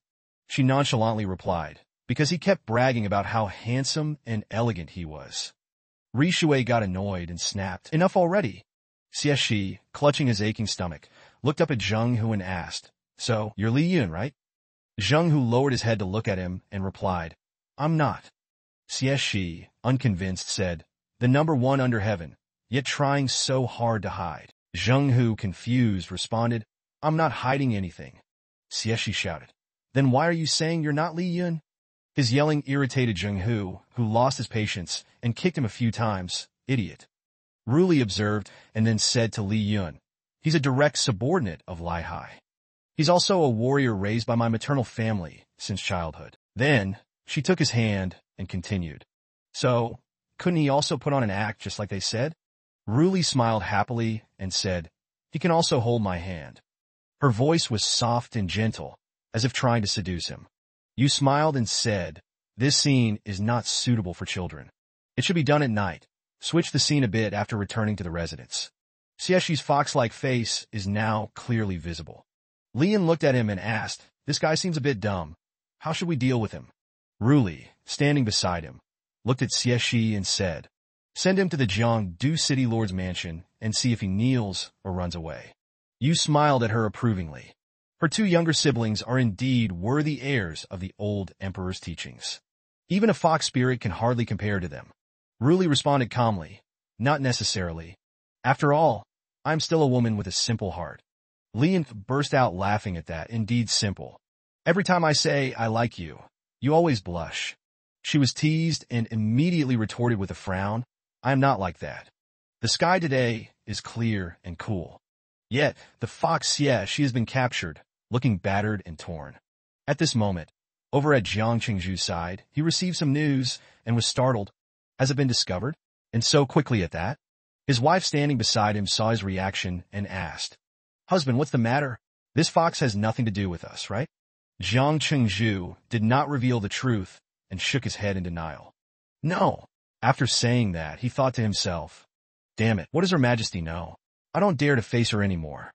She nonchalantly replied, because he kept bragging about how handsome and elegant he was. Rishui got annoyed and snapped, enough already. Xieshi, clutching his aching stomach, looked up at Zheng Hu and asked, so, you're Li Yun, right? Zheng Hu lowered his head to look at him and replied, I'm not. Xieshi, unconvinced, said, the #1 under heaven, yet trying so hard to hide. Zheng Hu, confused, responded, I'm not hiding anything. Xieshi shouted, then why are you saying you're not Li Yun? His yelling irritated Zheng Hu, who lost his patience and kicked him a few times. Idiot. Ruli observed and then said to Li Yun, he's a direct subordinate of Lai Hai. He's also a warrior raised by my maternal family since childhood. Then, she took his hand and continued. So, couldn't he also put on an act just like they said? Ruli smiled happily and said, he can also hold my hand. Her voice was soft and gentle, as if trying to seduce him. You smiled and said, this scene is not suitable for children. It should be done at night. Switch the scene a bit after returning to the residence. Xieshi's fox-like face is now clearly visible. Li Yun looked at him and asked, this guy seems a bit dumb. How should we deal with him? Ruli, standing beside him, looked at Xieshi and said, send him to the Jiangdu City Lord's mansion and see if he kneels or runs away. You smiled at her approvingly. Her two younger siblings are indeed worthy heirs of the old emperor's teachings. Even a fox spirit can hardly compare to them. Ruli responded calmly, not necessarily. After all, I'm still a woman with a simple heart. Li Yun burst out laughing at that, indeed simple. Every time I say, I like you, you always blush. She was teased and immediately retorted with a frown, I am not like that. The sky today is clear and cool. Yet, the fox, yes, she has been captured, looking battered and torn. At this moment, over at Jiang Qingzhu's side, he received some news and was startled. Has it been discovered? And so quickly at that? His wife standing beside him saw his reaction and asked, Husband, what's the matter? This fox has nothing to do with us, right? Jiang Qingzhu did not reveal the truth and shook his head in denial. No. After saying that, he thought to himself, Damn it, what does Her Majesty know? I don't dare to face her anymore.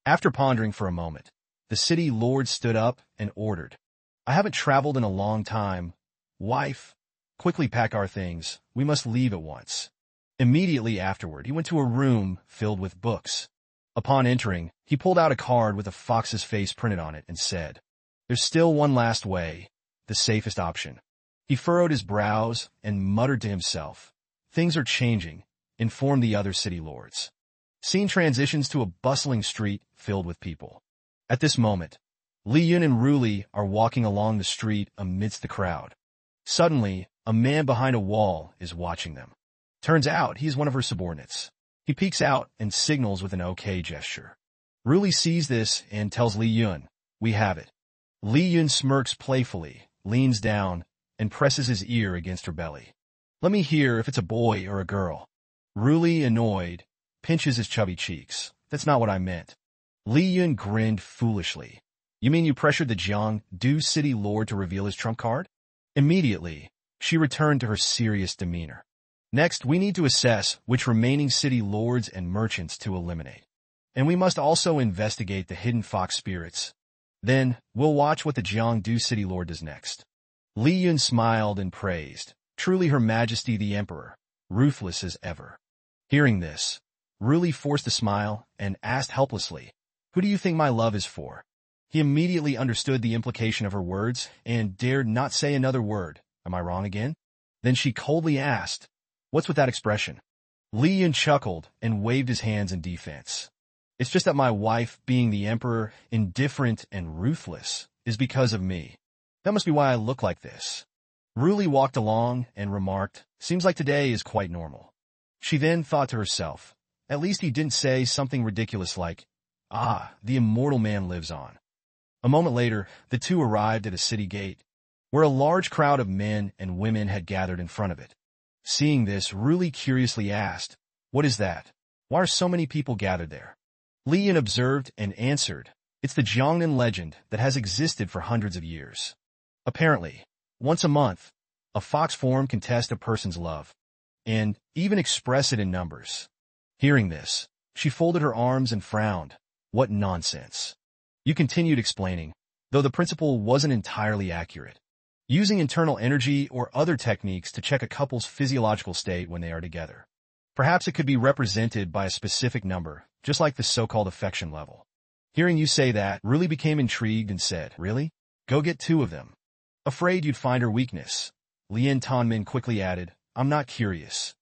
After pondering for a moment, the city lord stood up and ordered, I haven't traveled in a long time. Wife, quickly pack our things. We must leave at once. Immediately afterward, he went to a room filled with books. Upon entering, he pulled out a card with a fox's face printed on it and said, There's still one last way, the safest option. He furrowed his brows and muttered to himself, Things are changing. Inform the other city lords. Scene transitions to a bustling street filled with people. At this moment, Li Yun and Ruli are walking along the street amidst the crowd. Suddenly, a man behind a wall is watching them. Turns out he is one of her subordinates. He peeks out and signals with an OK gesture. Ruli sees this and tells Li Yun, We have it. Li Yun smirks playfully, leans down, and presses his ear against her belly. Let me hear if it's a boy or a girl. Ruli, annoyed, pinches his chubby cheeks. That's not what I meant. Li Yun grinned foolishly. You mean you pressured the Jiangdu city lord to reveal his trump card? Immediately, she returned to her serious demeanor. Next, we need to assess which remaining city lords and merchants to eliminate. And we must also investigate the hidden fox spirits. Then, we'll watch what the Jiangdu city lord does next. Li Yun smiled and praised, Truly Her Majesty the Emperor, ruthless as ever. Hearing this, Ruli forced a smile and asked helplessly, Who do you think my love is for? He immediately understood the implication of her words and dared not say another word. Am I wrong again? Then she coldly asked, What's with that expression? Li Yun chuckled and waved his hands in defense. It's just that my wife, being the emperor, indifferent and ruthless, is because of me. That must be why I look like this. Ruli walked along and remarked, Seems like today is quite normal. She then thought to herself, At least he didn't say something ridiculous like, the immortal man lives on. A moment later, the two arrived at a city gate, where a large crowd of men and women had gathered in front of it. Seeing this, Ruli curiously asked, What is that? Why are so many people gathered there? Li Yun observed and answered, It's the Jiangnan legend that has existed for hundreds of years. Apparently, once a month, a fox form can test a person's love, and even express it in numbers. Hearing this, she folded her arms and frowned. What nonsense. You continued explaining, though the principle wasn't entirely accurate. Using internal energy or other techniques to check a couple's physiological state when they are together. Perhaps it could be represented by a specific number, just like the so-called affection level. Hearing you say that, Ruli became intrigued and said, Really? Go get 2 of them. Afraid you'd find her weakness. Lien Tanmin quickly added, I'm not curious.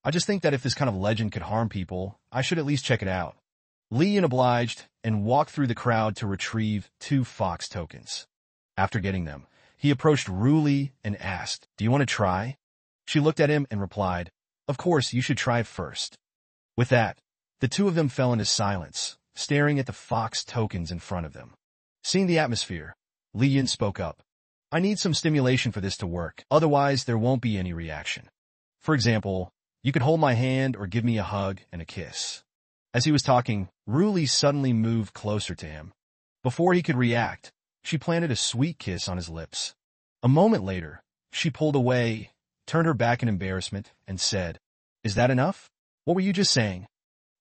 I just think that if this kind of legend could harm people, I should at least check it out. Li Yun obliged and walked through the crowd to retrieve 2 fox tokens. After getting them, he approached Ruli and asked, Do you want to try? She looked at him and replied, Of course, you should try first. With that, the 2 of them fell into silence, staring at the fox tokens in front of them. Seeing the atmosphere, Li Yun spoke up. I need some stimulation for this to work, otherwise there won't be any reaction. For example, you could hold my hand or give me a hug and a kiss. As he was talking, Ruli suddenly moved closer to him. Before he could react, she planted a sweet kiss on his lips. A moment later, she pulled away, turned her back in embarrassment, and said, Is that enough? What were you just saying?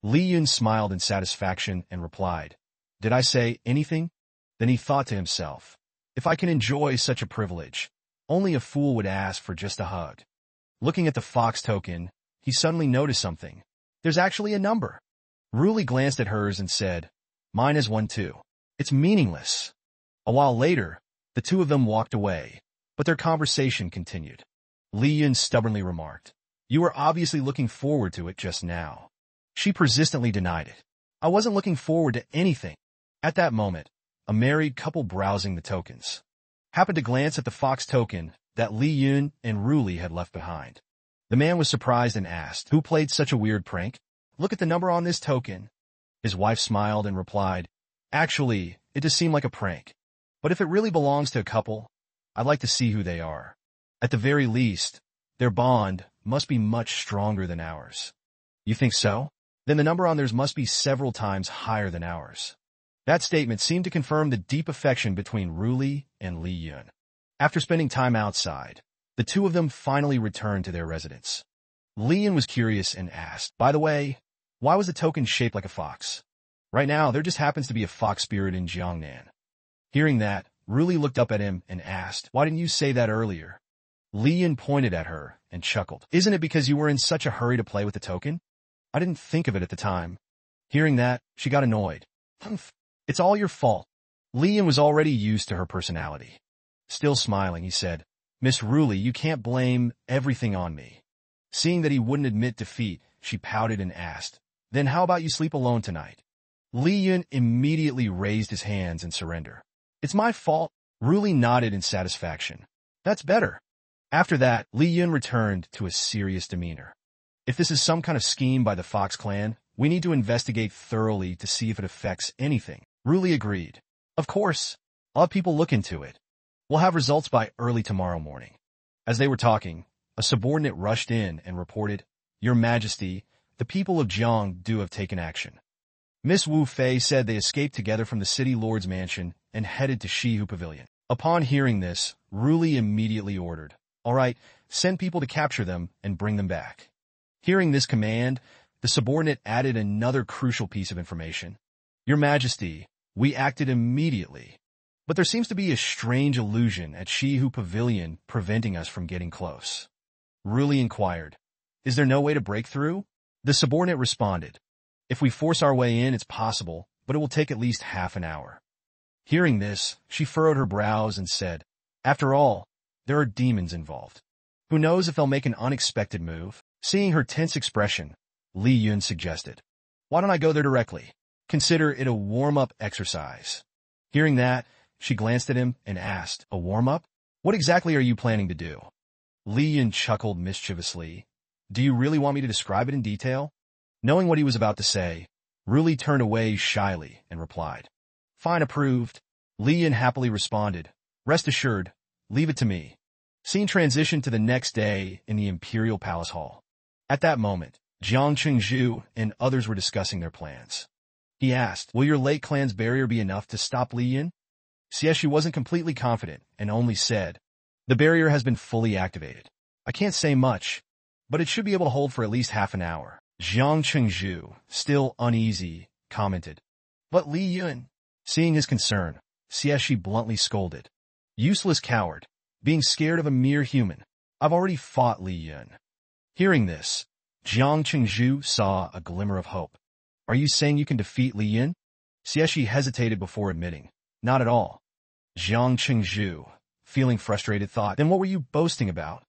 Li Yun smiled in satisfaction and replied, Did I say anything? Then he thought to himself, If I can enjoy such a privilege, only a fool would ask for just a hug. Looking at the fox token, he suddenly noticed something. There's actually a number. Ruli glanced at hers and said, Mine is 1 too. It's meaningless. A while later, the 2 of them walked away, but their conversation continued. Li Yun stubbornly remarked, You were obviously looking forward to it just now. She persistently denied it. I wasn't looking forward to anything. At that moment, a married couple browsing the tokens happened to glance at the fox token that Li Yun and Ruli had left behind. The man was surprised and asked, "Who played such a weird prank? Look at the number on this token." His wife smiled and replied, "Actually, it just seemed like a prank. But if it really belongs to a couple, I'd like to see who they are. At the very least, their bond must be much stronger than ours." "You think so? Then the number on theirs must be several times higher than ours." That statement seemed to confirm the deep affection between Ruli and Li Yun. After spending time outside, the two of them finally returned to their residence. Li Yun was curious and asked, "By the way, why was the token shaped like a fox? Right now, there just happens to be a fox spirit in Jiangnan." Hearing that, Ruli looked up at him and asked, "Why didn't you say that earlier?" Li Yun pointed at her and chuckled. "Isn't it because you were in such a hurry to play with the token? I didn't think of it at the time." Hearing that, she got annoyed. "Humph, it's all your fault." Li Yun was already used to her personality. Still smiling, he said, "Miss Ruli, you can't blame everything on me." Seeing that he wouldn't admit defeat, she pouted and asked, "Then how about you sleep alone tonight?" Li Yun immediately raised his hands in surrender. "It's my fault." Ruli nodded in satisfaction. "That's better." After that, Li Yun returned to a serious demeanor. "If this is some kind of scheme by the Fox clan, we need to investigate thoroughly to see if it affects anything." Ruli agreed. "Of course, I'll have people look into it. We'll have results by early tomorrow morning." As they were talking, a subordinate rushed in and reported, "Your Majesty, the people of Jiangdu have taken action." Miss Wu Fei said they escaped together from the city lord's mansion and headed to Shihu Pavilion. Upon hearing this, Ruli immediately ordered, "All right, send people to capture them and bring them back." Hearing this command, the subordinate added another crucial piece of information. "Your Majesty, we acted immediately, but there seems to be a strange illusion at Shihu Pavilion preventing us from getting close." Ruli inquired, "Is there no way to break through?" The subordinate responded, "If we force our way in, it's possible, but it will take at least half an hour." Hearing this, she furrowed her brows and said, "After all, there are demons involved. Who knows if they'll make an unexpected move?" Seeing her tense expression, Li Yun suggested, "Why don't I go there directly? Consider it a warm-up exercise." Hearing that, she glanced at him and asked, "A warm-up? What exactly are you planning to do?" Li Yun chuckled mischievously. "Do you really want me to describe it in detail?" Knowing what he was about to say, Ruli turned away shyly and replied, "Fine, approved." Li Yun happily responded, "Rest assured, leave it to me." Scene transitioned to the next day in the Imperial Palace Hall. At that moment, Jiang Qingzhu and others were discussing their plans. He asked, "Will your late clan's barrier be enough to stop Li Yun?" Xieshi wasn't completely confident and only said, "The barrier has been fully activated. I can't say much, but it should be able to hold for at least half an hour." Jiang Qingzhu, still uneasy, commented, "But Li Yun." Seeing his concern, Xieshi bluntly scolded, "Useless coward, being scared of a mere human. I've already fought Li Yun." Hearing this, Jiang Qingzhu saw a glimmer of hope. "Are you saying you can defeat Li Yun?" Xieshi hesitated before admitting, "Not at all." Jiang Qingzhu, feeling frustrated, thought, "Then what were you boasting about?"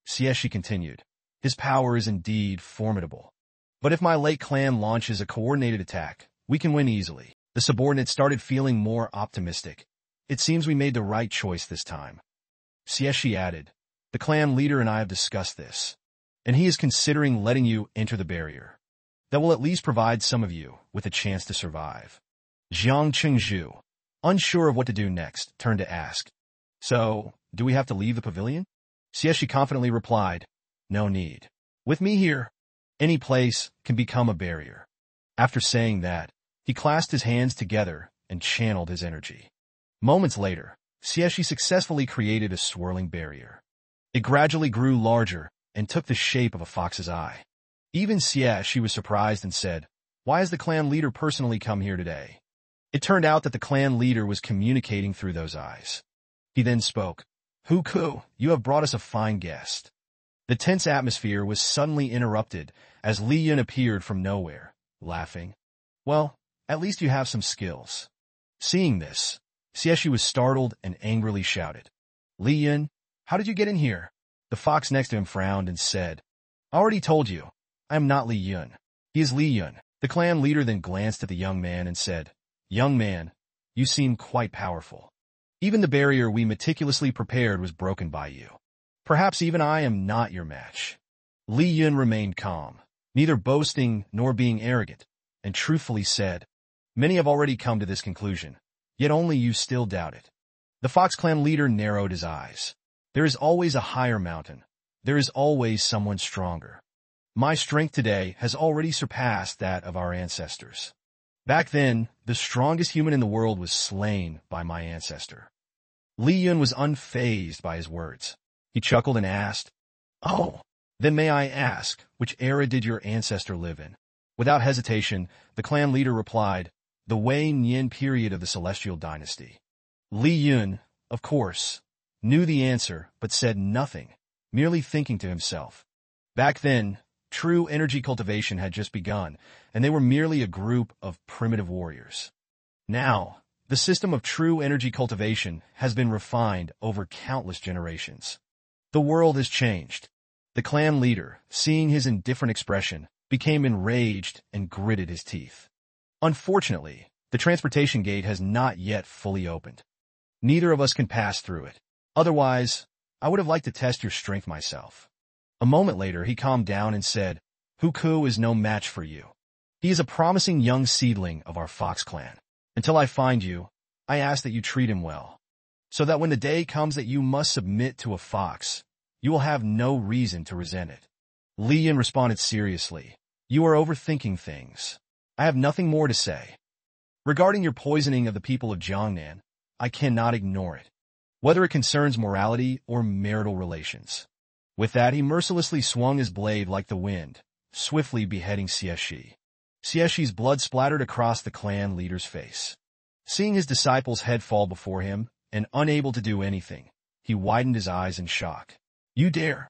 Xieshi continued, "His power is indeed formidable. But if my late clan launches a coordinated attack, we can win easily." The subordinate started feeling more optimistic. "It seems we made the right choice this time." Xieshi added, "The clan leader and I have discussed this, and he is considering letting you enter the barrier. That will at least provide some of you with a chance to survive." Jiang Qingzhu, unsure of what to do next, turned to ask, "So, do we have to leave the pavilion?" Xieshi confidently replied, "No need. With me here, any place can become a barrier." After saying that, he clasped his hands together and channeled his energy. Moments later, Xieshi successfully created a swirling barrier. It gradually grew larger and took the shape of a fox's eye. Even Xieshi was surprised and said, "Why has the clan leader personally come here today?" It turned out that the clan leader was communicating through those eyes. He then spoke, "Huku, you have brought us a fine guest." The tense atmosphere was suddenly interrupted as Li Yun appeared from nowhere, laughing. "Well, at least you have some skills." Seeing this, Xieshi was startled and angrily shouted, "Li Yun, how did you get in here?" The fox next to him frowned and said, "I already told you, I am not Li Yun. He is Li Yun." The clan leader then glanced at the young man and said, "Young man, you seem quite powerful. Even the barrier we meticulously prepared was broken by you. Perhaps even I am not your match." Li Yun remained calm, neither boasting nor being arrogant, and truthfully said, "Many have already come to this conclusion, yet only you still doubt it." The Fox Clan leader narrowed his eyes. "There is always a higher mountain. There is always someone stronger. My strength today has already surpassed that of our ancestors. Back then, the strongest human in the world was slain by my ancestor." Li Yun was unfazed by his words. He chuckled and asked, "Oh, then may I ask, which era did your ancestor live in?" Without hesitation, the clan leader replied, "The Wei Nian period of the Celestial Dynasty." Li Yun, of course, knew the answer but said nothing, merely thinking to himself. Back then, true energy cultivation had just begun, and they were merely a group of primitive warriors. Now, the system of true energy cultivation has been refined over countless generations. The world has changed. The clan leader, seeing his indifferent expression, became enraged and gritted his teeth. Unfortunately, the transportation gate has not yet fully opened. Neither of us can pass through it. Otherwise, I would have liked to test your strength myself. A moment later, he calmed down and said, "Huku is no match for you. He is a promising young seedling of our Fox clan. Until I find you, I ask that you treat him well, so that when the day comes that you must submit to a fox, you will have no reason to resent it." Li Yin responded seriously, "You are overthinking things. I have nothing more to say. Regarding your poisoning of the people of Jiangnan, I cannot ignore it, whether it concerns morality or marital relations." With that, he mercilessly swung his blade like the wind, swiftly beheading Xieshi. Xieshi's blood splattered across the clan leader's face. Seeing his disciple's head fall before him, and unable to do anything, he widened his eyes in shock. "You dare!"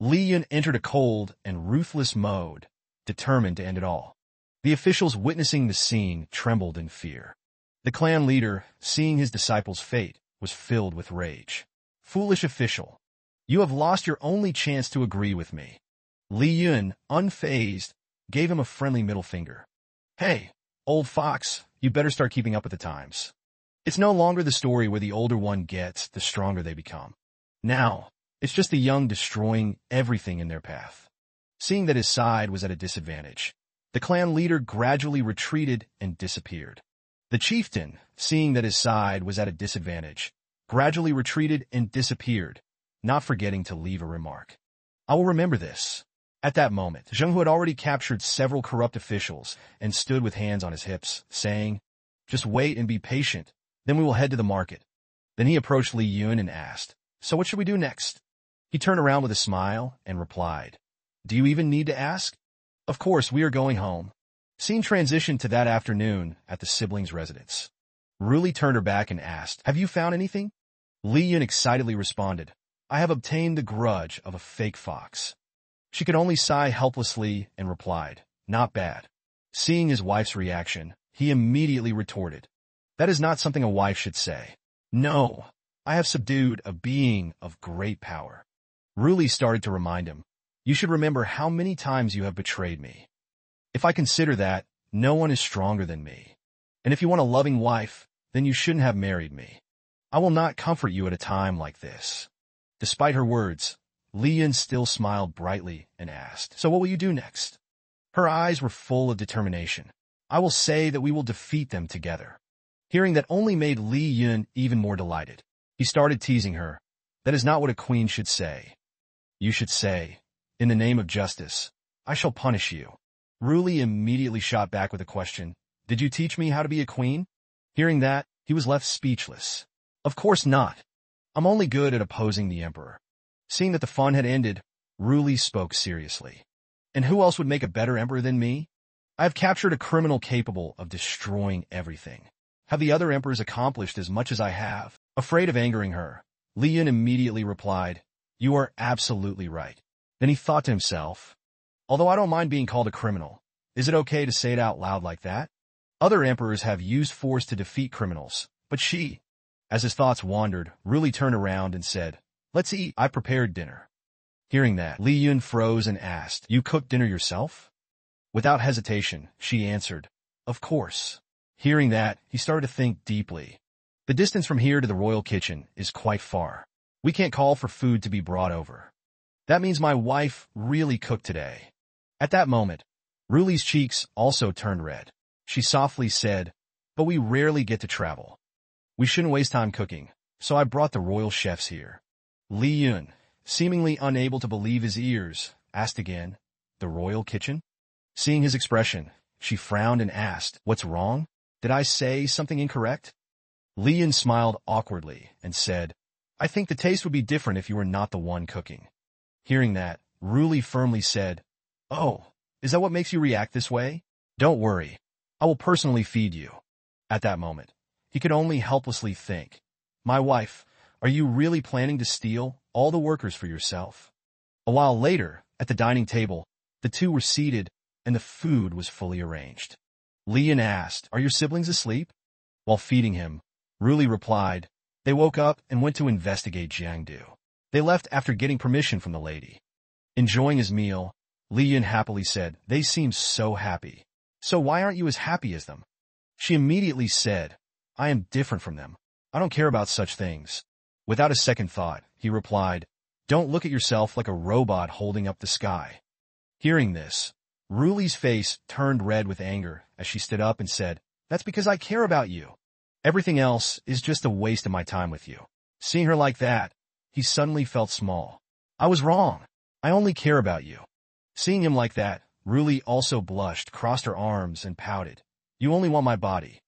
Li Yun entered a cold and ruthless mode, determined to end it all. The officials witnessing the scene trembled in fear. The clan leader, seeing his disciple's fate, was filled with rage. "Foolish official! You have lost your only chance to agree with me." Li Yun, unfazed, gave him a friendly middle finger. "Hey, old fox, you better start keeping up with the times. It's no longer the story where the older one gets, the stronger they become. Now, it's just the young destroying everything in their path." Seeing that his side was at a disadvantage, the clan leader gradually retreated and disappeared. The chieftain, seeing that his side was at a disadvantage, gradually retreated and disappeared, not forgetting to leave a remark. "I will remember this." At that moment, Zheng Hu had already captured several corrupt officials and stood with hands on his hips, saying, "Just wait and be patient, then we will head to the market." Then he approached Li Yun and asked, "So what should we do next?" He turned around with a smile and replied, "Do you even need to ask? Of course, we are going home." Scene transitioned to that afternoon at the siblings' residence. Ruli turned her back and asked, "Have you found anything?" Li Yun excitedly responded, "I have obtained the grudge of a fake fox." She could only sigh helplessly and replied, "Not bad." Seeing his wife's reaction, he immediately retorted, "That is not something a wife should say. No, I have subdued a being of great power." Ruli started to remind him, "You should remember how many times you have betrayed me. If I consider that, no one is stronger than me. And if you want a loving wife, then you shouldn't have married me. I will not comfort you at a time like this." Despite her words, Li Yun still smiled brightly and asked, "So what will you do next?" Her eyes were full of determination. "I will say that we will defeat them together." Hearing that only made Li Yun even more delighted. He started teasing her. "That is not what a queen should say. You should say, 'In the name of justice, I shall punish you.'" Ruli immediately shot back with a question, "Did you teach me how to be a queen?" Hearing that, he was left speechless. "Of course not. I'm only good at opposing the emperor." Seeing that the fun had ended, Ruli spoke seriously. "And who else would make a better emperor than me? I have captured a criminal capable of destroying everything. Have the other emperors accomplished as much as I have?" Afraid of angering her, Li Yun immediately replied, "You are absolutely right." Then he thought to himself, "Although I don't mind being called a criminal, is it okay to say it out loud like that? Other emperors have used force to defeat criminals, but she..." As his thoughts wandered, Ruli turned around and said, "Let's eat. I prepared dinner." Hearing that, Li Yun froze and asked, "You cooked dinner yourself?" Without hesitation, she answered, "Of course." Hearing that, he started to think deeply. The distance from here to the royal kitchen is quite far. We can't call for food to be brought over. That means my wife really cooked today. At that moment, Ruli's cheeks also turned red. She softly said, "But we rarely get to travel. We shouldn't waste time cooking, so I brought the royal chefs here." Li Yun, seemingly unable to believe his ears, asked again, "The royal kitchen?" Seeing his expression, she frowned and asked, "What's wrong? Did I say something incorrect?" Li Yun smiled awkwardly and said, "I think the taste would be different if you were not the one cooking." Hearing that, Ruli firmly said, "Oh, is that what makes you react this way? Don't worry. I will personally feed you." At that moment, he could only helplessly think, "My wife, are you really planning to steal all the workers for yourself?" A while later, at the dining table, the two were seated and the food was fully arranged. Li Yun asked, "Are your siblings asleep?" While feeding him, Ruli replied, "They woke up and went to investigate Jiangdu. They left after getting permission from the lady." Enjoying his meal, Li Yun happily said, "They seem so happy. So why aren't you as happy as them?" She immediately said, "I am different from them. I don't care about such things." Without a second thought, he replied, "Don't look at yourself like a robot holding up the sky." Hearing this, Ruli's face turned red with anger as she stood up and said, "That's because I care about you. Everything else is just a waste of my time with you." Seeing her like that, he suddenly felt small. "I was wrong. I only care about you." Seeing him like that, Ruli also blushed, crossed her arms, and pouted, "You only want my body."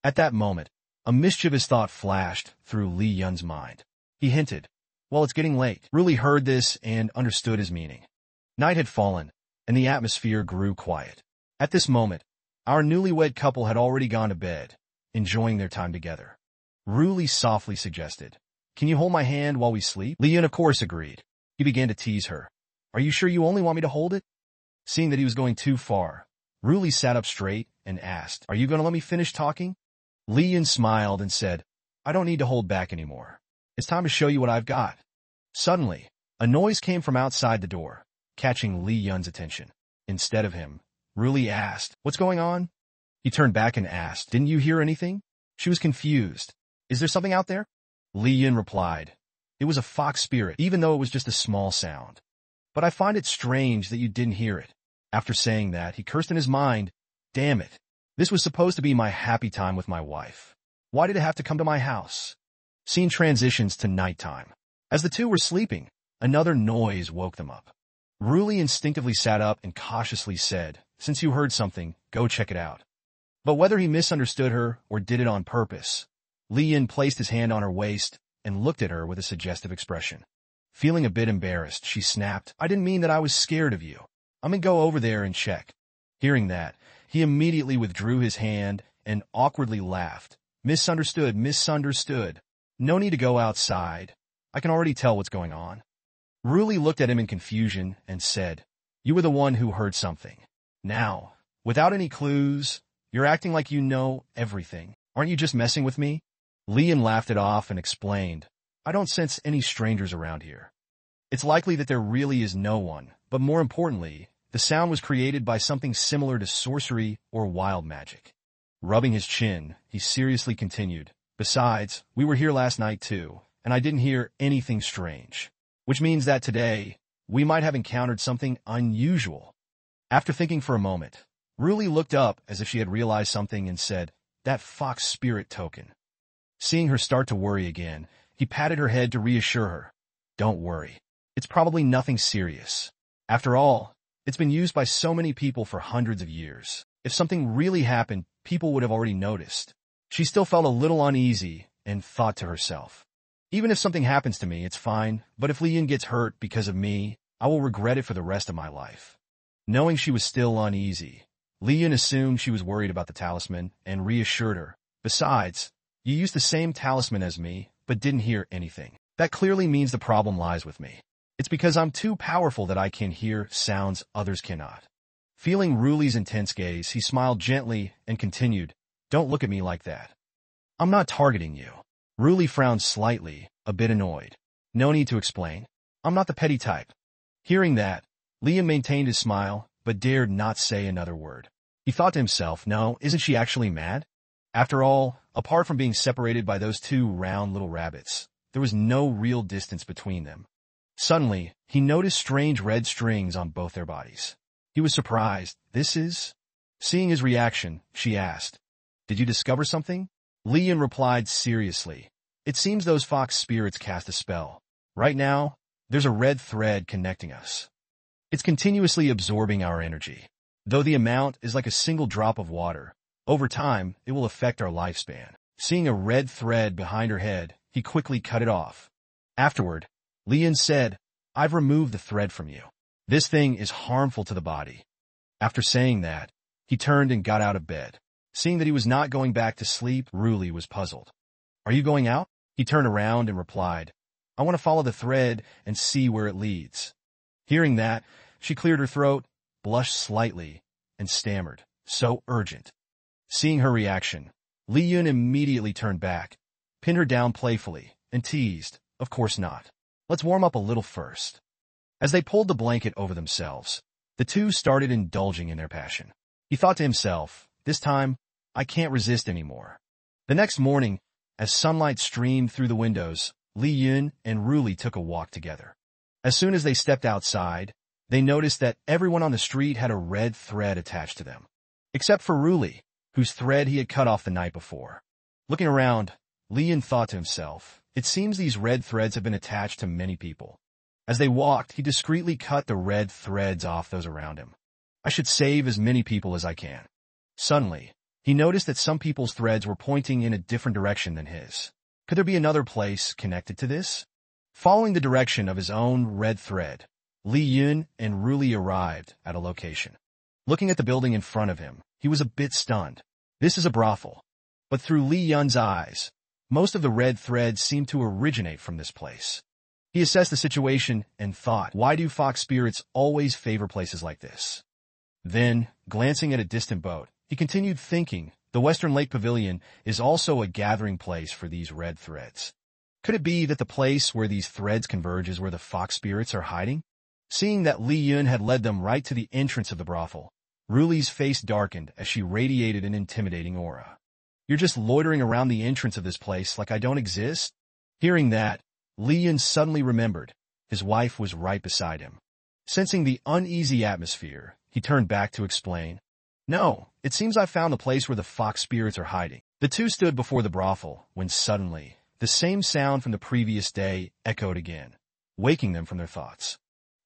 At that moment, a mischievous thought flashed through Li Yun's mind. He hinted, "Well, it's getting late." Ruli heard this and understood his meaning. Night had fallen, and the atmosphere grew quiet. At this moment, our newlywed couple had already gone to bed, enjoying their time together. Ruli softly suggested, "Can you hold my hand while we sleep?" Li Yun of course agreed. He began to tease her. "Are you sure you only want me to hold it?" Seeing that he was going too far, Ruli sat up straight and asked, "Are you going to let me finish talking?" Li Yun smiled and said, "I don't need to hold back anymore. It's time to show you what I've got." Suddenly, a noise came from outside the door, catching Li Yun's attention. Instead of him, Ruli asked, "What's going on?" He turned back and asked, "Didn't you hear anything?" She was confused. "Is there something out there?" Li Yun replied, "It was a fox spirit, even though it was just a small sound. But I find it strange that you didn't hear it." After saying that, he cursed in his mind, "Damn it. This was supposed to be my happy time with my wife. Why did it have to come to my house?" Scene transitions to nighttime. As the two were sleeping, another noise woke them up. Ruli instinctively sat up and cautiously said, "Since you heard something, go check it out." But whether he misunderstood her or did it on purpose, Li Yun placed his hand on her waist and looked at her with a suggestive expression. Feeling a bit embarrassed, she snapped, "I didn't mean that I was scared of you. I'm gonna go over there and check." Hearing that, he immediately withdrew his hand and awkwardly laughed. "Misunderstood, misunderstood. No need to go outside. I can already tell what's going on." Ruli looked at him in confusion and said, "You were the one who heard something. Now, without any clues, you're acting like you know everything. Aren't you just messing with me?" Li Yun laughed it off and explained, "I don't sense any strangers around here. It's likely that there really is no one, but more importantly, the sound was created by something similar to sorcery or wild magic." Rubbing his chin, he seriously continued, "Besides, we were here last night too, and I didn't hear anything strange. Which means that today, we might have encountered something unusual." After thinking for a moment, Ruli looked up as if she had realized something and said, "That fox spirit token." Seeing her start to worry again, he patted her head to reassure her. "Don't worry. It's probably nothing serious. After all, it's been used by so many people for hundreds of years. If something really happened, people would have already noticed." She still felt a little uneasy and thought to herself, "Even if something happens to me, it's fine, but if Li Yun gets hurt because of me, I will regret it for the rest of my life." Knowing she was still uneasy, Li Yun assumed she was worried about the talisman and reassured her, "Besides, you used the same talisman as me, but didn't hear anything. That clearly means the problem lies with me. It's because I'm too powerful that I can hear sounds others cannot." Feeling Ruli's intense gaze, he smiled gently and continued, "Don't look at me like that. I'm not targeting you." Ruli frowned slightly, a bit annoyed. "No need to explain. I'm not the petty type." Hearing that, Li Yun maintained his smile but dared not say another word. He thought to himself, no, isn't she actually mad? After all, apart from being separated by those two round little rabbits, there was no real distance between them. Suddenly, he noticed strange red strings on both their bodies. He was surprised. This is? Seeing his reaction, she asked, did you discover something? Li Yun replied seriously. It seems those fox spirits cast a spell. Right now, there's a red thread connecting us. It's continuously absorbing our energy. Though the amount is like a single drop of water, over time, it will affect our lifespan. Seeing a red thread behind her head, he quickly cut it off. Afterward, Li Yun said, I've removed the thread from you. This thing is harmful to the body. After saying that, he turned and got out of bed. Seeing that he was not going back to sleep, Ruli was puzzled. Are you going out? He turned around and replied, I want to follow the thread and see where it leads. Hearing that, she cleared her throat, blushed slightly, and stammered, so urgent. Seeing her reaction, Li Yun immediately turned back, pinned her down playfully, and teased, of course not. Let's warm up a little first. As they pulled the blanket over themselves, the two started indulging in their passion. He thought to himself, this time, I can't resist anymore. The next morning, as sunlight streamed through the windows, Li Yun and Ruli took a walk together. As soon as they stepped outside, they noticed that everyone on the street had a red thread attached to them. Except for Ruli, whose thread he had cut off the night before. Looking around, Li Yun thought to himself, it seems these red threads have been attached to many people. As they walked, he discreetly cut the red threads off those around him. I should save as many people as I can. Suddenly, he noticed that some people's threads were pointing in a different direction than his. Could there be another place connected to this? Following the direction of his own red thread, Li Yun and Ruli arrived at a location. Looking at the building in front of him, he was a bit stunned. This is a brothel. But through Li Yun's eyes, most of the red threads seemed to originate from this place. He assessed the situation and thought, why do fox spirits always favor places like this? Then, glancing at a distant boat, he continued thinking, the Western Lake Pavilion is also a gathering place for these red threads. Could it be that the place where these threads converge is where the fox spirits are hiding? Seeing that Li Yun had led them right to the entrance of the brothel, Ruli's face darkened as she radiated an intimidating aura. You're just loitering around the entrance of this place like I don't exist? Hearing that, Li Yun suddenly remembered. His wife was right beside him. Sensing the uneasy atmosphere, he turned back to explain. No, it seems I found the place where the fox spirits are hiding. The two stood before the brothel when suddenly, the same sound from the previous day echoed again, waking them from their thoughts.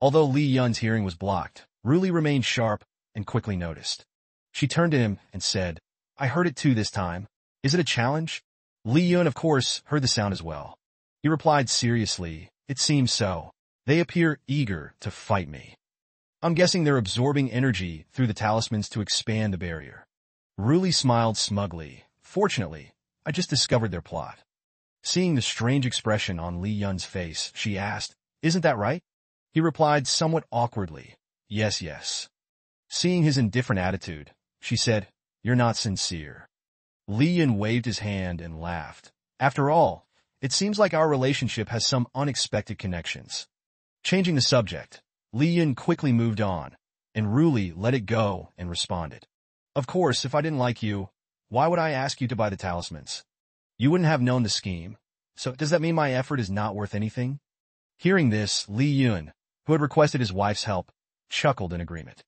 Although Li Yun's hearing was blocked, Ruli remained sharp and quickly noticed. She turned to him and said, I heard it too this time. Is it a challenge? Li Yun, of course, heard the sound as well. He replied seriously, it seems so. They appear eager to fight me. I'm guessing they're absorbing energy through the talismans to expand the barrier. Ruli smiled smugly. Fortunately, I just discovered their plot. Seeing the strange expression on Li Yun's face, she asked, isn't that right? He replied somewhat awkwardly, yes, yes. Seeing his indifferent attitude, she said, you're not sincere. Li Yun waved his hand and laughed. After all, it seems like our relationship has some unexpected connections. Changing the subject, Li Yun quickly moved on, and Ruli let it go and responded. Of course, if I didn't like you, why would I ask you to buy the talismans? You wouldn't have known the scheme, so does that mean my effort is not worth anything? Hearing this, Li Yun, who had requested his wife's help, chuckled in agreement.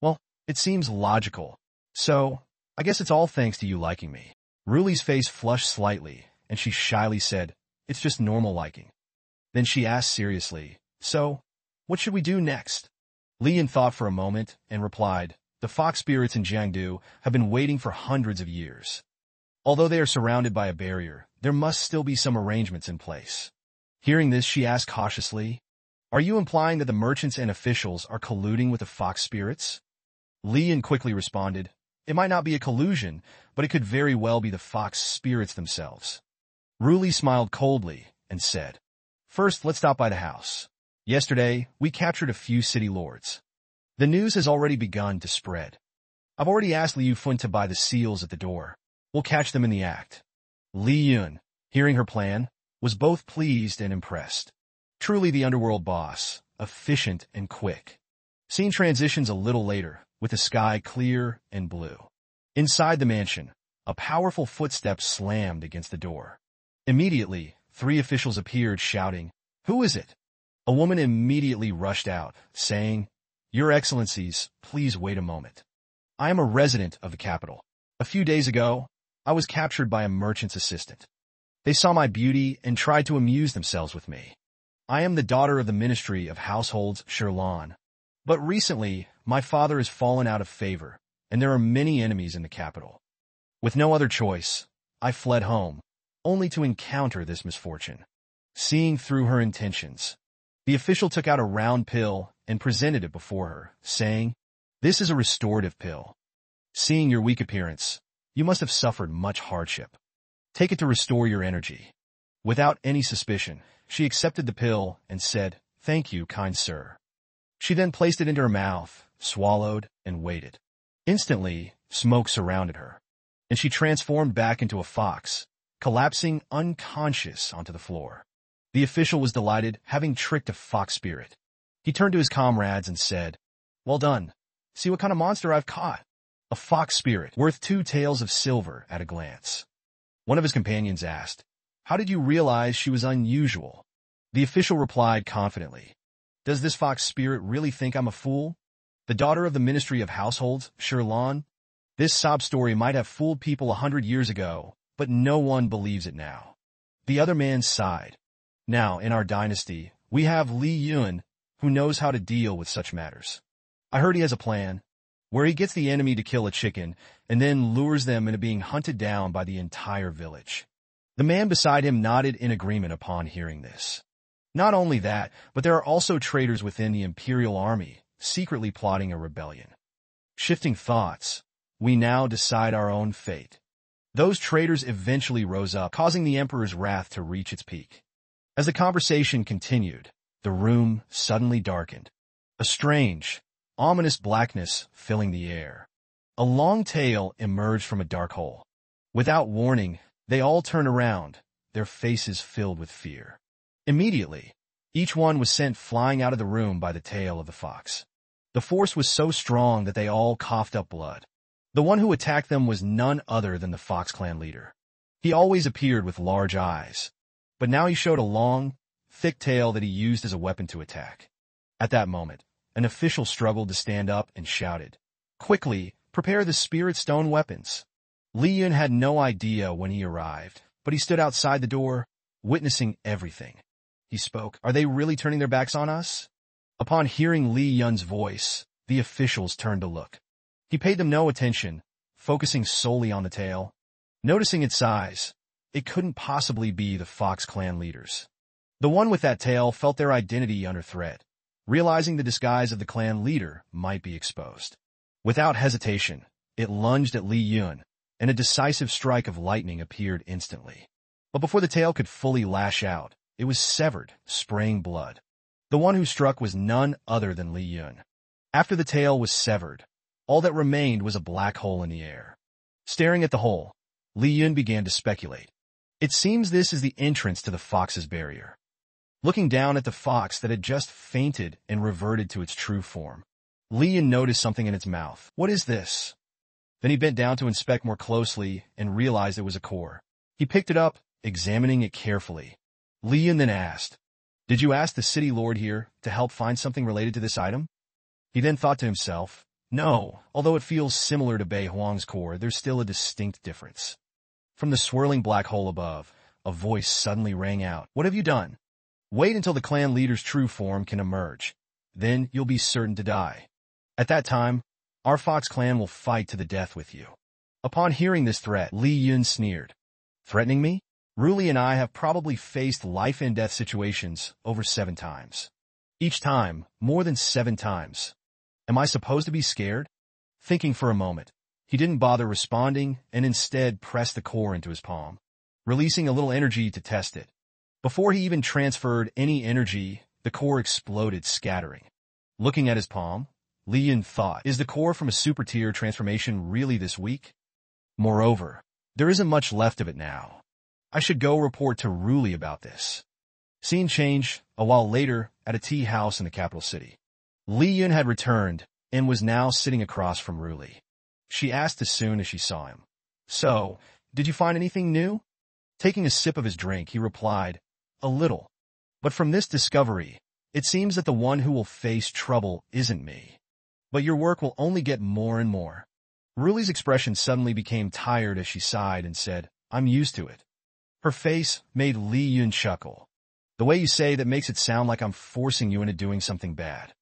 Well, it seems logical, so I guess it's all thanks to you liking me. Ruli's face flushed slightly, and she shyly said, it's just normal liking. Then she asked seriously, so, what should we do next? Li Yun thought for a moment and replied, the fox spirits in Jiangdu have been waiting for hundreds of years. Although they are surrounded by a barrier, there must still be some arrangements in place. Hearing this, she asked cautiously, are you implying that the merchants and officials are colluding with the fox spirits? Li Yun quickly responded, it might not be a collusion, but it could very well be the fox spirits themselves. Ruli smiled coldly and said, first, let's stop by the house. Yesterday, we captured a few city lords. The news has already begun to spread. I've already asked Liu Fun to buy the seals at the door. We'll catch them in the act. Li Yun, hearing her plan, was both pleased and impressed. Truly the underworld boss, efficient and quick. Scene transitions a little later, with the sky clear and blue. Inside the mansion, a powerful footstep slammed against the door. Immediately, 3 officials appeared shouting, "Who is it?" A woman immediately rushed out, saying, "Your Excellencies, please wait a moment. I am a resident of the capital. A few days ago, I was captured by a merchant's assistant. They saw my beauty and tried to amuse themselves with me. I am the daughter of the Ministry of Households, Shirlan. But recently, my father has fallen out of favor, and there are many enemies in the capital. With no other choice, I fled home, only to encounter this misfortune." Seeing through her intentions, the official took out a round pill and presented it before her, saying, "This is a restorative pill. Seeing your weak appearance, you must have suffered much hardship. Take it to restore your energy." Without any suspicion, she accepted the pill and said, "Thank you, kind sir." She then placed it into her mouth, swallowed, and waited. Instantly, smoke surrounded her, and she transformed back into a fox, collapsing unconscious onto the floor. The official was delighted, having tricked a fox spirit. He turned to his comrades and said, "Well done. See what kind of monster I've caught. A fox spirit, worth 2 taels of silver at a glance." One of his companions asked, "How did you realize she was unusual?" The official replied confidently, "Does this fox spirit really think I'm a fool? The daughter of the Ministry of Households, Shirlan? This sob story might have fooled people 100 years ago, but no one believes it now." The other man sighed. "Now, in our dynasty, we have Li Yun, who knows how to deal with such matters. I heard he has a plan, where he gets the enemy to kill a chicken and then lures them into being hunted down by the entire village." The man beside him nodded in agreement upon hearing this. Not only that, but there are also traitors within the imperial army, secretly plotting a rebellion. Shifting thoughts, we now decide our own fate. Those traitors eventually rose up, causing the emperor's wrath to reach its peak. As the conversation continued, the room suddenly darkened. A strange, ominous blackness filling the air. A long tail emerged from a dark hole. Without warning, they all turned around, their faces filled with fear. Immediately, each one was sent flying out of the room by the tail of the fox. The force was so strong that they all coughed up blood. The one who attacked them was none other than the Fox Clan leader. He always appeared with large eyes, but now he showed a long, thick tail that he used as a weapon to attack. At that moment, an official struggled to stand up and shouted, "Quickly, prepare the spirit stone weapons." Li Yun had no idea when he arrived, but he stood outside the door, witnessing everything. He spoke, "Are they really turning their backs on us?" Upon hearing Li Yun's voice, the officials turned to look. He paid them no attention, focusing solely on the tail. Noticing its size, it couldn't possibly be the Fox Clan leaders. The one with that tail felt their identity under threat, realizing the disguise of the clan leader might be exposed. Without hesitation, it lunged at Li Yun, and a decisive strike of lightning appeared instantly. But before the tail could fully lash out, it was severed, spraying blood. The one who struck was none other than Li Yun. After the tail was severed, all that remained was a black hole in the air. Staring at the hole, Li Yun began to speculate. It seems this is the entrance to the fox's barrier. Looking down at the fox that had just fainted and reverted to its true form, Li Yun noticed something in its mouth. "What is this?" Then he bent down to inspect more closely and realized it was a core. He picked it up, examining it carefully. Li Yun then asked, "Did you ask the city lord here to help find something related to this item?" He then thought to himself, "No, although it feels similar to Bei Huang's core, there's still a distinct difference." From the swirling black hole above, a voice suddenly rang out. "What have you done? Wait until the clan leader's true form can emerge. Then you'll be certain to die. At that time, our Fox clan will fight to the death with you." Upon hearing this threat, Li Yun sneered. "Threatening me? Ruli and I have probably faced life-and-death situations over 7 times. Each time, more than 7 times. Am I supposed to be scared?" Thinking for a moment, he didn't bother responding and instead pressed the core into his palm, releasing a little energy to test it. Before he even transferred any energy, the core exploded, scattering. Looking at his palm, Li Yun thought, "Is the core from a super tier transformation really this weak? Moreover, there isn't much left of it now. I should go report to Ruli about this." Scene change, a while later, at a tea house in the capital city. Li Yun had returned and was now sitting across from Ruli. She asked as soon as she saw him, "So, did you find anything new?" Taking a sip of his drink, he replied, "A little. But from this discovery, it seems that the one who will face trouble isn't me. But your work will only get more and more." Ruli's expression suddenly became tired as she sighed and said, "I'm used to it." Her face made Li Yun chuckle. "The way you say that makes it sound like I'm forcing you into doing something bad."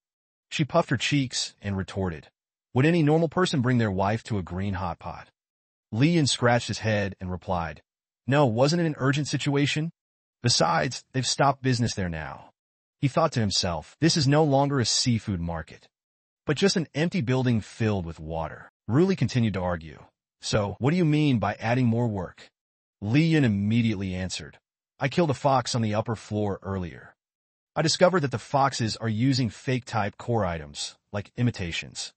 She puffed her cheeks and retorted, "Would any normal person bring their wife to a green hot pot?" Li Yun scratched his head and replied, "No, wasn't it an urgent situation? Besides, they've stopped business there now." He thought to himself, this is no longer a seafood market, but just an empty building filled with water. Ruli continued to argue, "So, what do you mean by adding more work?" Li Yun immediately answered, "I killed a fox on the upper floor earlier. I discovered that the foxes are using fake-type core items, like imitations."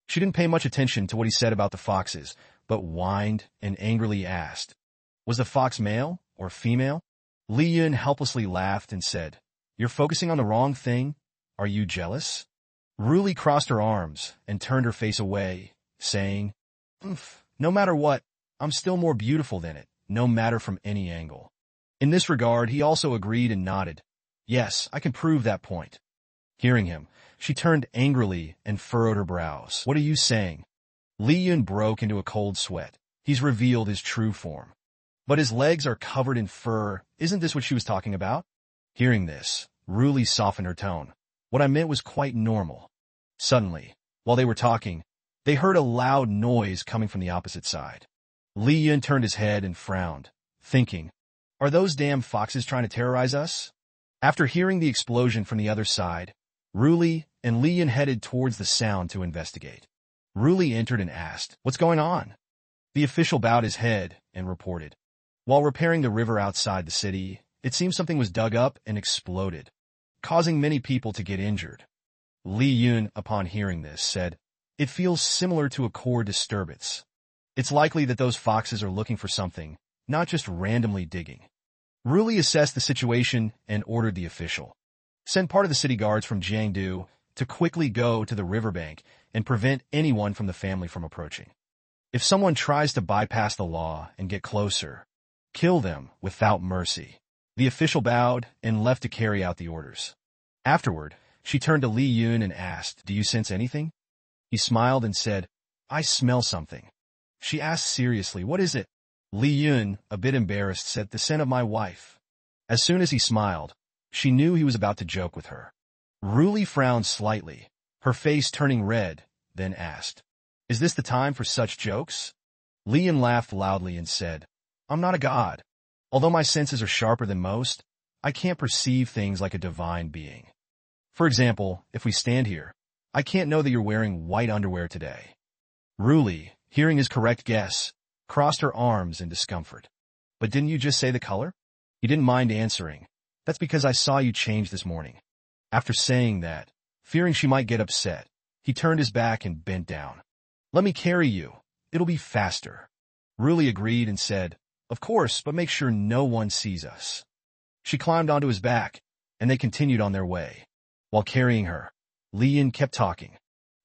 She didn't pay much attention to what he said about the foxes, but whined and angrily asked, "Was the fox male or female?" Li Yun helplessly laughed and said, "You're focusing on the wrong thing. Are you jealous?" Ruli crossed her arms and turned her face away, saying, "No matter what, I'm still more beautiful than it, no matter from any angle." In this regard, he also agreed and nodded. "Yes, I can prove that point." Hearing him, she turned angrily and furrowed her brows. "What are you saying?" Li Yun broke into a cold sweat. He's revealed his true form. But his legs are covered in fur. Isn't this what she was talking about? Hearing this, Ruli softened her tone. "What I meant was quite normal." Suddenly, while they were talking, they heard a loud noise coming from the opposite side. Li Yun turned his head and frowned, thinking, "Are those damn foxes trying to terrorize us?" After hearing the explosion from the other side, Ruli and Li Yun headed towards the sound to investigate. Ruli entered and asked, "What's going on?" The official bowed his head and reported, "While repairing the river outside the city, it seems something was dug up and exploded, causing many people to get injured." Li Yun, upon hearing this, said, "It feels similar to a core disturbance. It's likely that those foxes are looking for something, not just randomly digging." Ruli assessed the situation and ordered the official, "Send part of the city guards from Jiangdu to quickly go to the riverbank and prevent anyone from the family from approaching. If someone tries to bypass the law and get closer, kill them without mercy." The official bowed and left to carry out the orders. Afterward, she turned to Li Yun and asked, "Do you sense anything?" He smiled and said, "I smell something." She asked seriously, "What is it?" Li Yun, a bit embarrassed, said, "The scent of my wife." As soon as he smiled, she knew he was about to joke with her. Ruli frowned slightly, her face turning red, then asked, "Is this the time for such jokes?" Li Yun laughed loudly and said, "I'm not a god. Although my senses are sharper than most, I can't perceive things like a divine being. For example, if we stand here, I can't know that you're wearing white underwear today." Ruli, hearing his correct guess, crossed her arms in discomfort. "But didn't you just say the color?" He didn't mind answering, "That's because I saw you change this morning." After saying that, fearing she might get upset, he turned his back and bent down. "Let me carry you. It'll be faster." Ruli agreed and said, "Of course, but make sure no one sees us." She climbed onto his back, and they continued on their way. While carrying her, Li Yun kept talking.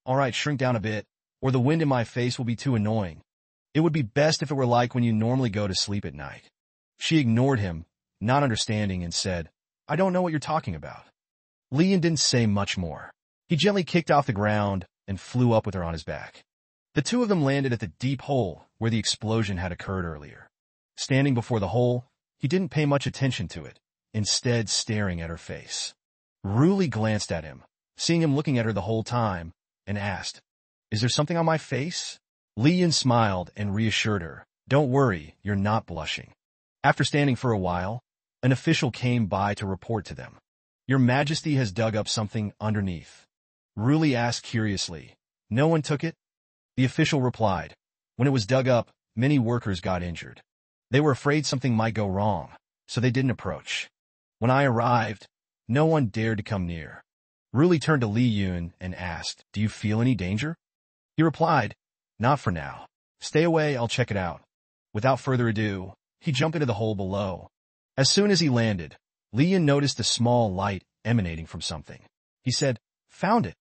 "All right, shrink down a bit, or the wind in my face will be too annoying. It would be best if it were like when you normally go to sleep at night." She ignored him, not understanding, and said, "I don't know what you're talking about." Li Yun didn't say much more. He gently kicked off the ground and flew up with her on his back. The two of them landed at the deep hole where the explosion had occurred earlier. Standing before the hole, he didn't pay much attention to it, instead staring at her face. Ruli glanced at him, seeing him looking at her the whole time, and asked, "Is there something on my face?" Li Yun smiled and reassured her, "Don't worry, you're not blushing." After standing for a while, an official came by to report to them. "Your Majesty has dug up something underneath." Ruli asked curiously, "No one took it?" The official replied, "When it was dug up, many workers got injured. They were afraid something might go wrong, so they didn't approach. When I arrived, no one dared to come near." Ruli turned to Li Yun and asked, "Do you feel any danger?" He replied, "Not for now. Stay away, I'll check it out." Without further ado, he jumped into the hole below. As soon as he landed, Li Yun noticed a small light emanating from something. He said, "Found it."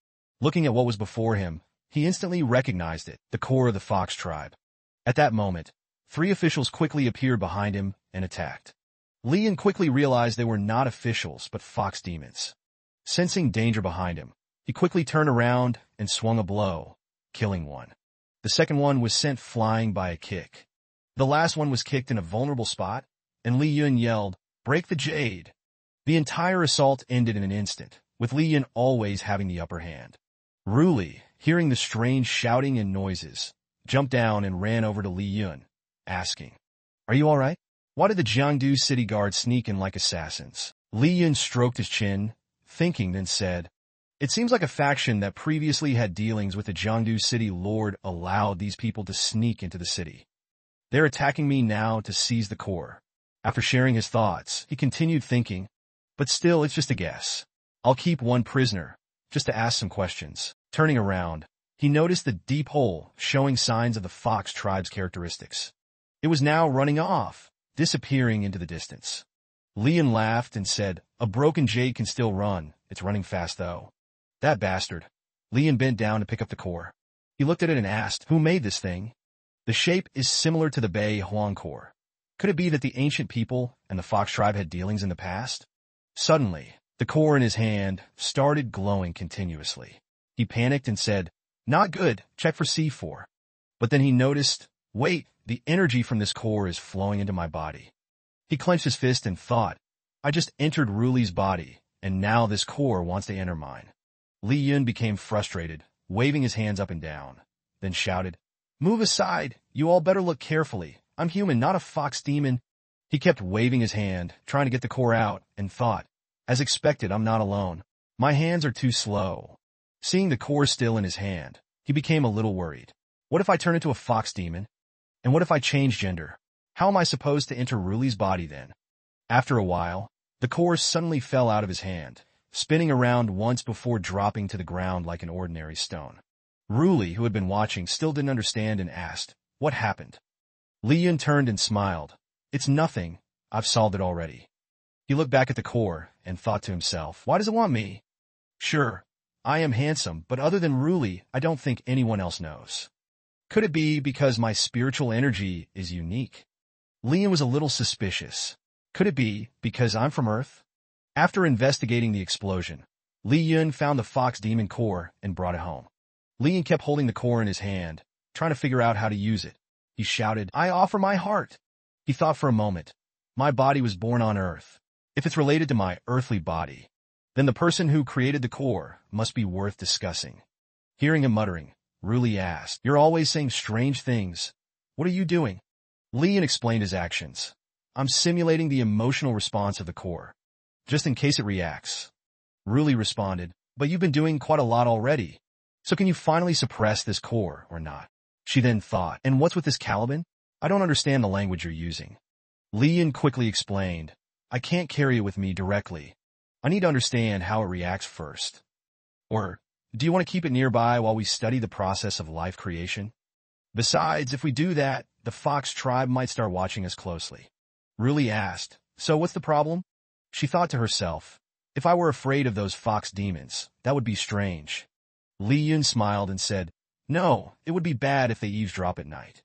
Looking at what was before him, he instantly recognized it, the core of the fox tribe. At that moment, 3 officials quickly appeared behind him and attacked. Li Yun quickly realized they were not officials but fox demons. Sensing danger behind him, he quickly turned around and swung a blow, killing one. The second one was sent flying by a kick. The last one was kicked in a vulnerable spot, and Li Yun yelled, "Break the jade!" The entire assault ended in an instant, with Li Yun always having the upper hand. Ruli, hearing the strange shouting and noises, jumped down and ran over to Li Yun, asking, "Are you all right? Why did the Jiangdu city guard sneak in like assassins?" Li Yun stroked his chin, thinking, then said, "It seems like a faction that previously had dealings with the Jiangdu city lord allowed these people to sneak into the city. They're attacking me now to seize the core." After sharing his thoughts, he continued thinking, "But still, it's just a guess. I'll keep one prisoner, just to ask some questions." Turning around, he noticed the deep hole showing signs of the fox tribe's characteristics. It was now running off, disappearing into the distance. Li Yun laughed and said, "A broken jade can still run. It's running fast, though." "That bastard." Li Yun bent down to pick up the core. He looked at it and asked, "Who made this thing?" "The shape is similar to the Bei Huang core. Could it be that the ancient people and the fox tribe had dealings in the past?" Suddenly, the core in his hand started glowing continuously. He panicked and said, "Not good, check for C4. But then he noticed, wait, the energy from this core is flowing into my body. He clenched his fist and thought, I just entered Ruli's body, and now this core wants to enter mine. Li Yun became frustrated, waving his hands up and down, then shouted, "Move aside, you all better look carefully. I'm human, not a fox demon." He kept waving his hand, trying to get the core out, and thought, as expected, I'm not alone. My hands are too slow. Seeing the core still in his hand, he became a little worried. What if I turn into a fox demon? And what if I change gender? How am I supposed to enter Ruli's body then? After a while, the core suddenly fell out of his hand, spinning around once before dropping to the ground like an ordinary stone. Ruli, who had been watching, still didn't understand and asked, "What happened?" Li Yun turned and smiled. "It's nothing. I've solved it already." He looked back at the core and thought to himself, "Why does it want me? Sure, I am handsome, but other than Ruli, I don't think anyone else knows. Could it be because my spiritual energy is unique?" Li Yun was a little suspicious. Could it be because I'm from Earth? After investigating the explosion, Li Yun found the fox demon core and brought it home. Li Yun kept holding the core in his hand, trying to figure out how to use it. He shouted, "I offer my heart." He thought for a moment. My body was born on Earth. If it's related to my earthly body, then the person who created the core must be worth discussing. Hearing him muttering, Ruli asked, "You're always saying strange things. What are you doing?" Li Yun explained his actions. "I'm simulating the emotional response of the core, just in case it reacts." Ruli responded, "But you've been doing quite a lot already. So can you finally suppress this core or not?" She then thought, "And what's with this Caliban? I don't understand the language you're using." Li Yun quickly explained, "I can't carry it with me directly. I need to understand how it reacts first. Or, do you want to keep it nearby while we study the process of life creation? Besides, if we do that, the fox tribe might start watching us closely." Ruli asked, "So what's the problem?" She thought to herself, "If I were afraid of those fox demons, that would be strange." Li Yun smiled and said, "No, it would be bad if they eavesdrop at night."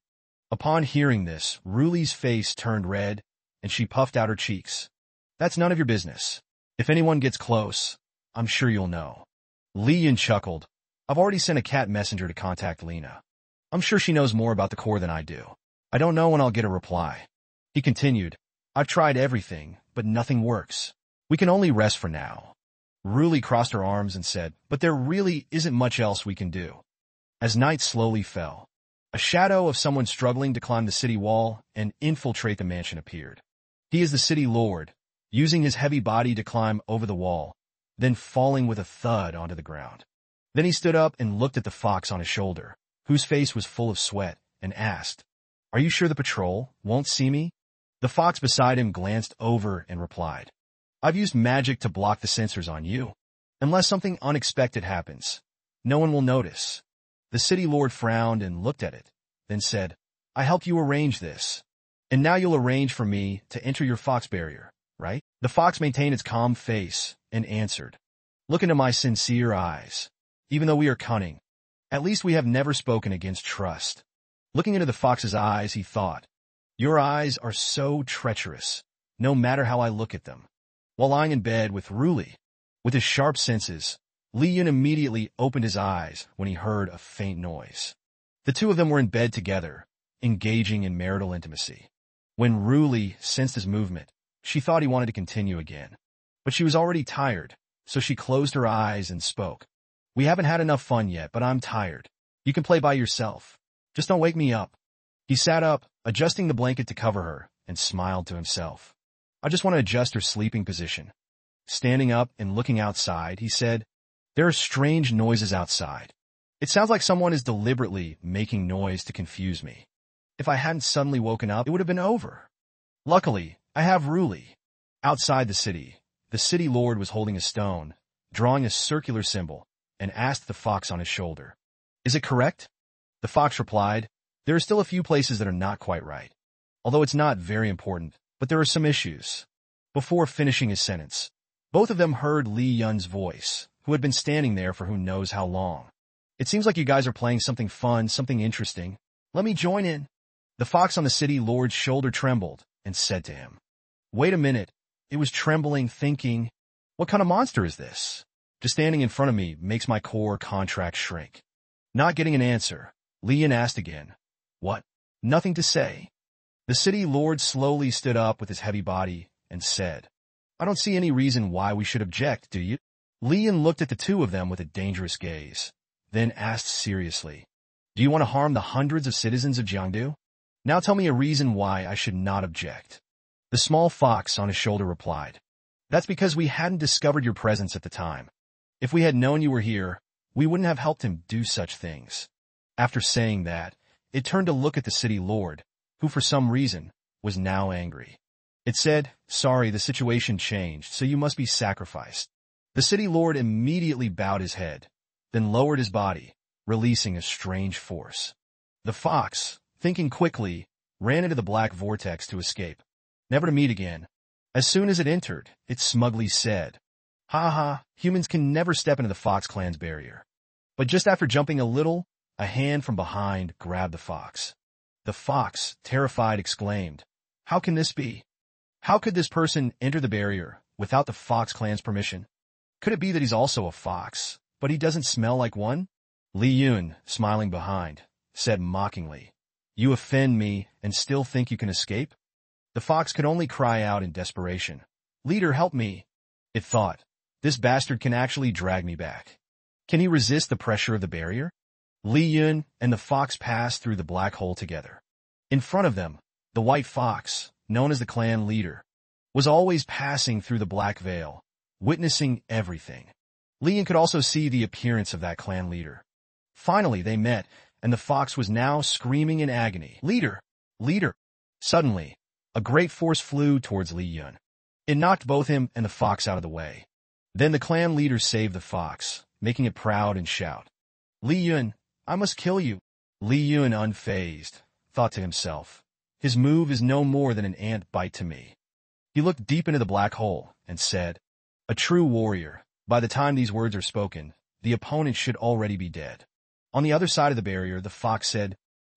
Upon hearing this, Ruli's face turned red, and she puffed out her cheeks. "That's none of your business. If anyone gets close, I'm sure you'll know." Li Yun chuckled. "I've already sent a cat messenger to contact Lena. I'm sure she knows more about the core than I do. I don't know when I'll get a reply." He continued, "I've tried everything, but nothing works. We can only rest for now." Ruli crossed her arms and said, "But there really isn't much else we can do." As night slowly fell, a shadow of someone struggling to climb the city wall and infiltrate the mansion appeared. He is the city lord, using his heavy body to climb over the wall, then falling with a thud onto the ground. Then he stood up and looked at the fox on his shoulder, whose face was full of sweat, and asked, "Are you sure the patrol won't see me?" The fox beside him glanced over and replied, "I've used magic to block the sensors on you. Unless something unexpected happens, no one will notice." The city lord frowned and looked at it, then said, "I helped you arrange this. And now you'll arrange for me to enter your fox barrier, right?" The fox maintained its calm face and answered, "Look into my sincere eyes. even though we are cunning. At least we have never spoken against trust. Looking into the fox's eyes, he thought, your eyes are so treacherous, no matter how I look at them. While lying in bed with Ruli, with his sharp senses, Li Yun immediately opened his eyes when he heard a faint noise. The two of them were in bed together, engaging in marital intimacy. When Ruli sensed his movement, she thought he wanted to continue again. But she was already tired, so she closed her eyes and spoke. We haven't had enough fun yet, but I'm tired. You can play by yourself. Just don't wake me up. He sat up, adjusting the blanket to cover her, and smiled to himself. I just want to adjust her sleeping position. Standing up and looking outside, he said, there are strange noises outside. It sounds like someone is deliberately making noise to confuse me. If I hadn't suddenly woken up, it would have been over. Luckily, I have Ruli. Outside the city lord was holding a stone, drawing a circular symbol, and asked the fox on his shoulder, is it correct? The fox replied, there are still a few places that are not quite right. Although it's not very important, but there are some issues. Before finishing his sentence, both of them heard Li Yun's voice, who had been standing there for who knows how long. It seems like you guys are playing something fun, something interesting. Let me join in. The fox on the city lord's shoulder trembled and said to him, wait a minute. It was trembling, thinking, what kind of monster is this? Just standing in front of me makes my core contract shrink. Not getting an answer, Li Yun asked again, what? Nothing to say. The city lord slowly stood up with his heavy body and said, I don't see any reason why we should object, do you? Li Yun looked at the two of them with a dangerous gaze, then asked seriously, do you want to harm the hundreds of citizens of Jiangdu? Now tell me a reason why I should not object. The small fox on his shoulder replied, that's because we hadn't discovered your presence at the time. If we had known you were here, we wouldn't have helped him do such things. After saying that, it turned to look at the city lord, who for some reason was now angry. It said, sorry, the situation changed, so you must be sacrificed. The city lord immediately bowed his head, then lowered his body, releasing a strange force. The fox, thinking quickly, ran into the black vortex to escape, never to meet again. As soon as it entered, it smugly said, ha ha, humans can never step into the Fox clan's barrier. But just after jumping a little, a hand from behind grabbed the fox. The fox, terrified, exclaimed, how can this be? How could this person enter the barrier without the Fox clan's permission? Could it be that he's also a fox, but he doesn't smell like one? Li Yun, smiling behind, said mockingly, you offend me and still think you can escape? The fox could only cry out in desperation. Leader, help me. It thought, this bastard can actually drag me back. Can he resist the pressure of the barrier? Li Yun and the fox passed through the black hole together. In front of them, the white fox, known as the clan leader, was always passing through the black veil, witnessing everything. Li Yun could also see the appearance of that clan leader. Finally, they met, and the fox was now screaming in agony, Leader! Leader! Suddenly, a great force flew towards Li Yun. It knocked both him and the fox out of the way. Then the clan leader saved the fox, making it proud and shout, Li Yun, I must kill you. Li Yun, unfazed, thought to himself, his move is no more than an ant bite to me. He looked deep into the black hole and said, a true warrior, by the time these words are spoken, the opponent should already be dead. On the other side of the barrier, the fox said,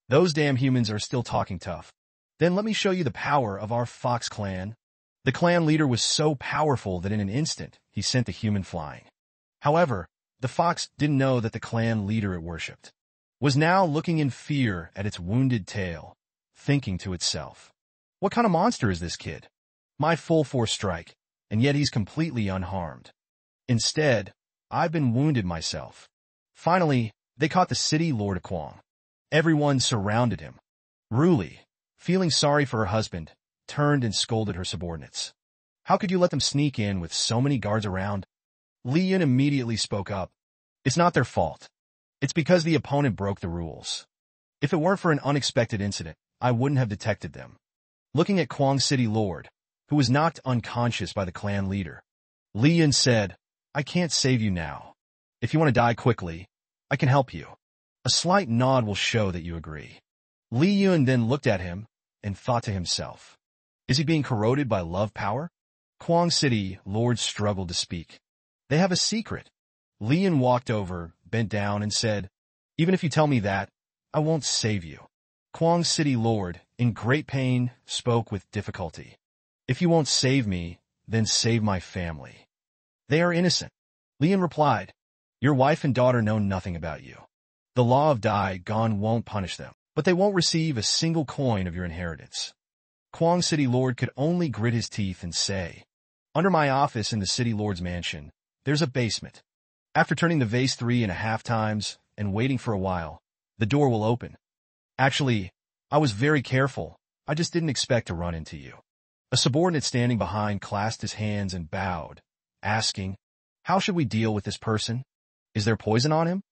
those damn humans are still talking tough. Then let me show you the power of our Fox clan. The clan leader was so powerful that in an instant, he sent the human flying. However, the fox didn't know that the clan leader it worshipped was now looking in fear at its wounded tail, thinking to itself, what kind of monster is this kid? My full force strike, and yet he's completely unharmed. Instead, I've been wounded myself. Finally, they caught the city lord Kwong. Everyone surrounded him. Ruli, feeling sorry for her husband, turned and scolded her subordinates. How could you let them sneak in with so many guards around? Li Yun immediately spoke up. It's not their fault. It's because the opponent broke the rules. If it weren't for an unexpected incident, I wouldn't have detected them. Looking at Kwong's city lord, who was knocked unconscious by the clan leader, Li Yun said, I can't save you now. If you want to die quickly, I can help you. A slight nod will show that you agree. Li Yun then looked at him and thought to himself, is he being corroded by love power? Kwong City lords struggled to speak. They have a secret. Li Yun walked over, bent down and said, "Even if you tell me that, I won't save you." Kwang's city lord, in great pain, spoke with difficulty. "If you won't save me, then save my family. They are innocent." Lian replied, "Your wife and daughter know nothing about you. The law of Dai Gon won't punish them, but they won't receive a single coin of your inheritance." Kwang's city lord could only grit his teeth and say, "Under my office in the city lord's mansion, there's a basement. After turning the vase 3.5 times and waiting for a while, the door will open. Actually, I was very careful. I just didn't expect to run into you." A subordinate standing behind clasped his hands and bowed, asking, "How should we deal with this person? Is there poison on him?"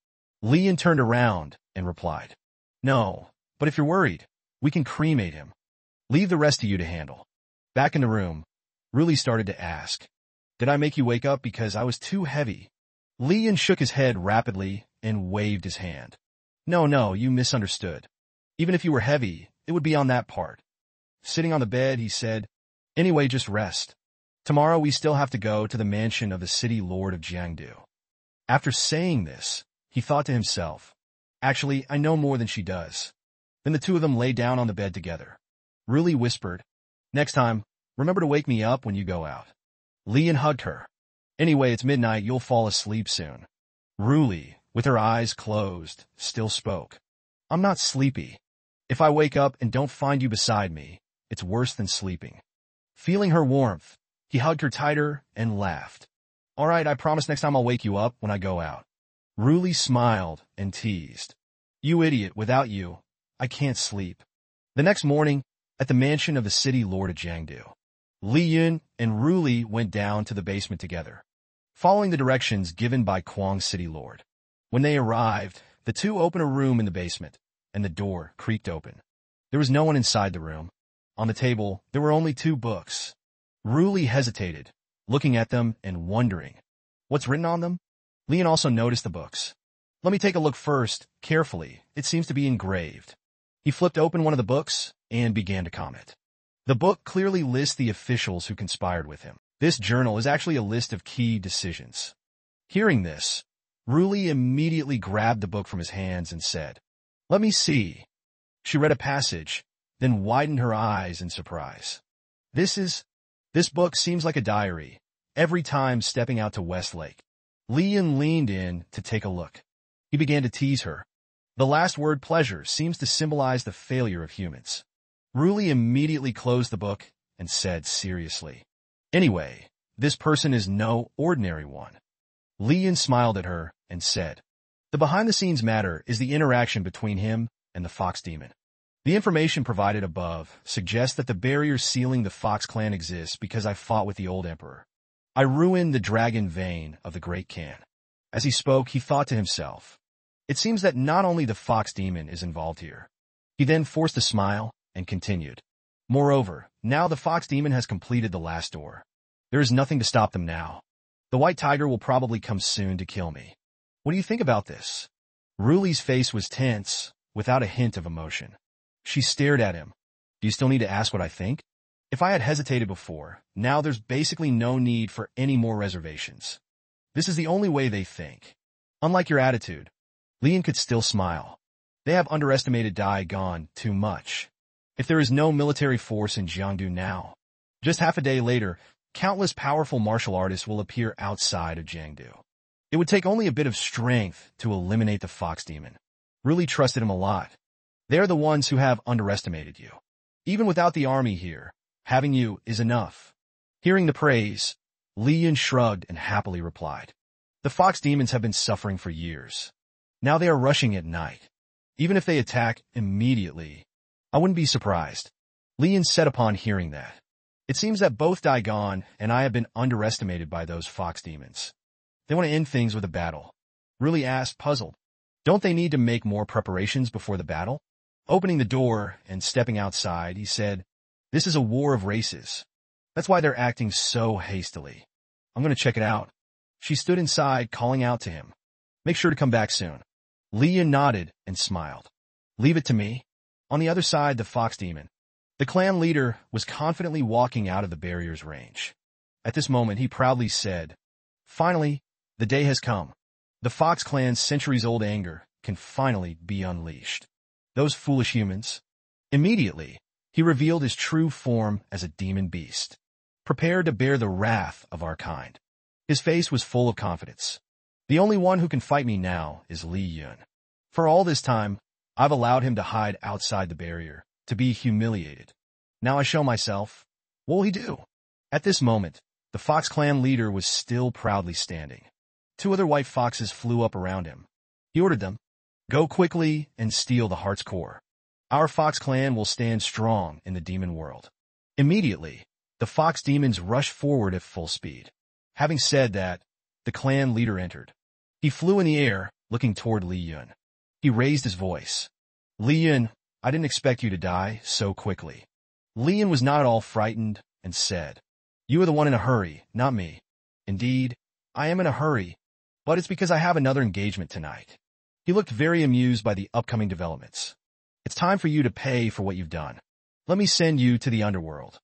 Lian turned around and replied, "No, but if you're worried, we can cremate him. Leave the rest to you to handle." Back in the room, Ruli started to ask, "Did I make you wake up because I was too heavy?" Lian shook his head rapidly and waved his hand. No, you misunderstood. Even if you were heavy, it would be on that part." Sitting on the bed, he said, "Anyway, just rest. Tomorrow we still have to go to the mansion of the city lord of Jiangdu." After saying this, he thought to himself, "Actually, I know more than she does." Then the two of them lay down on the bed together. Ruli whispered, "Next time, remember to wake me up when you go out." Lian hugged her. "Anyway, it's midnight, you'll fall asleep soon." Ruli, with her eyes closed, still spoke, "I'm not sleepy. If I wake up and don't find you beside me, it's worse than sleeping." Feeling her warmth, he hugged her tighter and laughed. "All right, I promise next time I'll wake you up when I go out." Ruli smiled and teased, "You idiot, without you, I can't sleep." The next morning, at the mansion of the city lord of Jiangdu, Li Yun and Ruli went down to the basement together, following the directions given by Kwang's city lord. When they arrived, the two opened a room in the basement, and the door creaked open. There was no one inside the room. On the table, there were only 2 books. Ruli hesitated, looking at them and wondering, what's written on them? Lian also noticed the books. "Let me take a look first, carefully. It seems to be engraved." He flipped open one of the books and began to comment. The book clearly lists the officials who conspired with him. This journal is actually a list of key decisions. Hearing this, Ruli immediately grabbed the book from his hands and said, "Let me see." She read a passage, then widened her eyes in surprise. This book seems like a diary, every time stepping out to Westlake." Lian leaned in to take a look. He began to tease her. The last word, pleasure, seems to symbolize the failure of humans. Ruli immediately closed the book and said seriously, "Anyway, this person is no ordinary one." Lian smiled at her and said, "The behind-the-scenes matter is the interaction between him and the Fox Demon. The information provided above suggests that the barrier sealing the Fox clan exists because I fought with the old emperor. I ruined the dragon vein of the great Khan." As he spoke, he thought to himself, "It seems that not only the Fox Demon is involved here." He then forced a smile and continued, "Moreover, now the Fox Demon has completed the last door. There is nothing to stop them now. The White Tiger will probably come soon to kill me. What do you think about this?" Ruli's face was tense, without a hint of emotion. She stared at him. "Do you still need to ask what I think? If I had hesitated before, now there's basically no need for any more reservations. This is the only way they think. Unlike your attitude." Lian could still smile. "They have underestimated Dai Gon too much. If there is no military force in Jiangdu now, just half a day later, countless powerful martial artists will appear outside of Jiangdu. It would take only a bit of strength to eliminate the Fox Demon. Really trusted him a lot. They are the ones who have underestimated you. Even without the army here, having you is enough." Hearing the praise, Lian shrugged and happily replied, "The Fox Demons have been suffering for years. Now they are rushing at night. Even if they attack immediately, I wouldn't be surprised." Lian said upon hearing that, "It seems that both Dai Gon and I have been underestimated by those Fox Demons. They want to end things with a battle." Really asked, puzzled, "Don't they need to make more preparations before the battle?" Opening the door and stepping outside, he said, "This is a war of races. That's why they're acting so hastily. I'm going to check it out." She stood inside, calling out to him, "Make sure to come back soon." Lian nodded and smiled. "Leave it to me." On the other side, the Fox Demon. The clan leader was confidently walking out of the barrier's range. At this moment, he proudly said, "Finally, the day has come. The Fox clan's centuries-old anger can finally be unleashed. Those foolish humans. Immediately, he revealed his true form as a demon beast, prepared to bear the wrath of our kind. His face was full of confidence. The only one who can fight me now is Li Yun. For all this time, I've allowed him to hide outside the barrier, to be humiliated. Now I show myself. What will he do? At this moment, the Fox clan leader was still proudly standing. 2 other white foxes flew up around him. He ordered them, "Go quickly and steal the heart's core. Our Fox clan will stand strong in the demon world." Immediately, the fox demons rushed forward at full speed. Having said that, the clan leader entered. He flew in the air, looking toward Li Yun. He raised his voice. "Li Yun, I didn't expect you to die so quickly." Li Yun was not at all frightened and said, "You are the one in a hurry, not me." "Indeed, I am in a hurry, but it's because I have another engagement tonight." He looked very amused by the upcoming developments. "It's time for you to pay for what you've done. Let me send you to the underworld."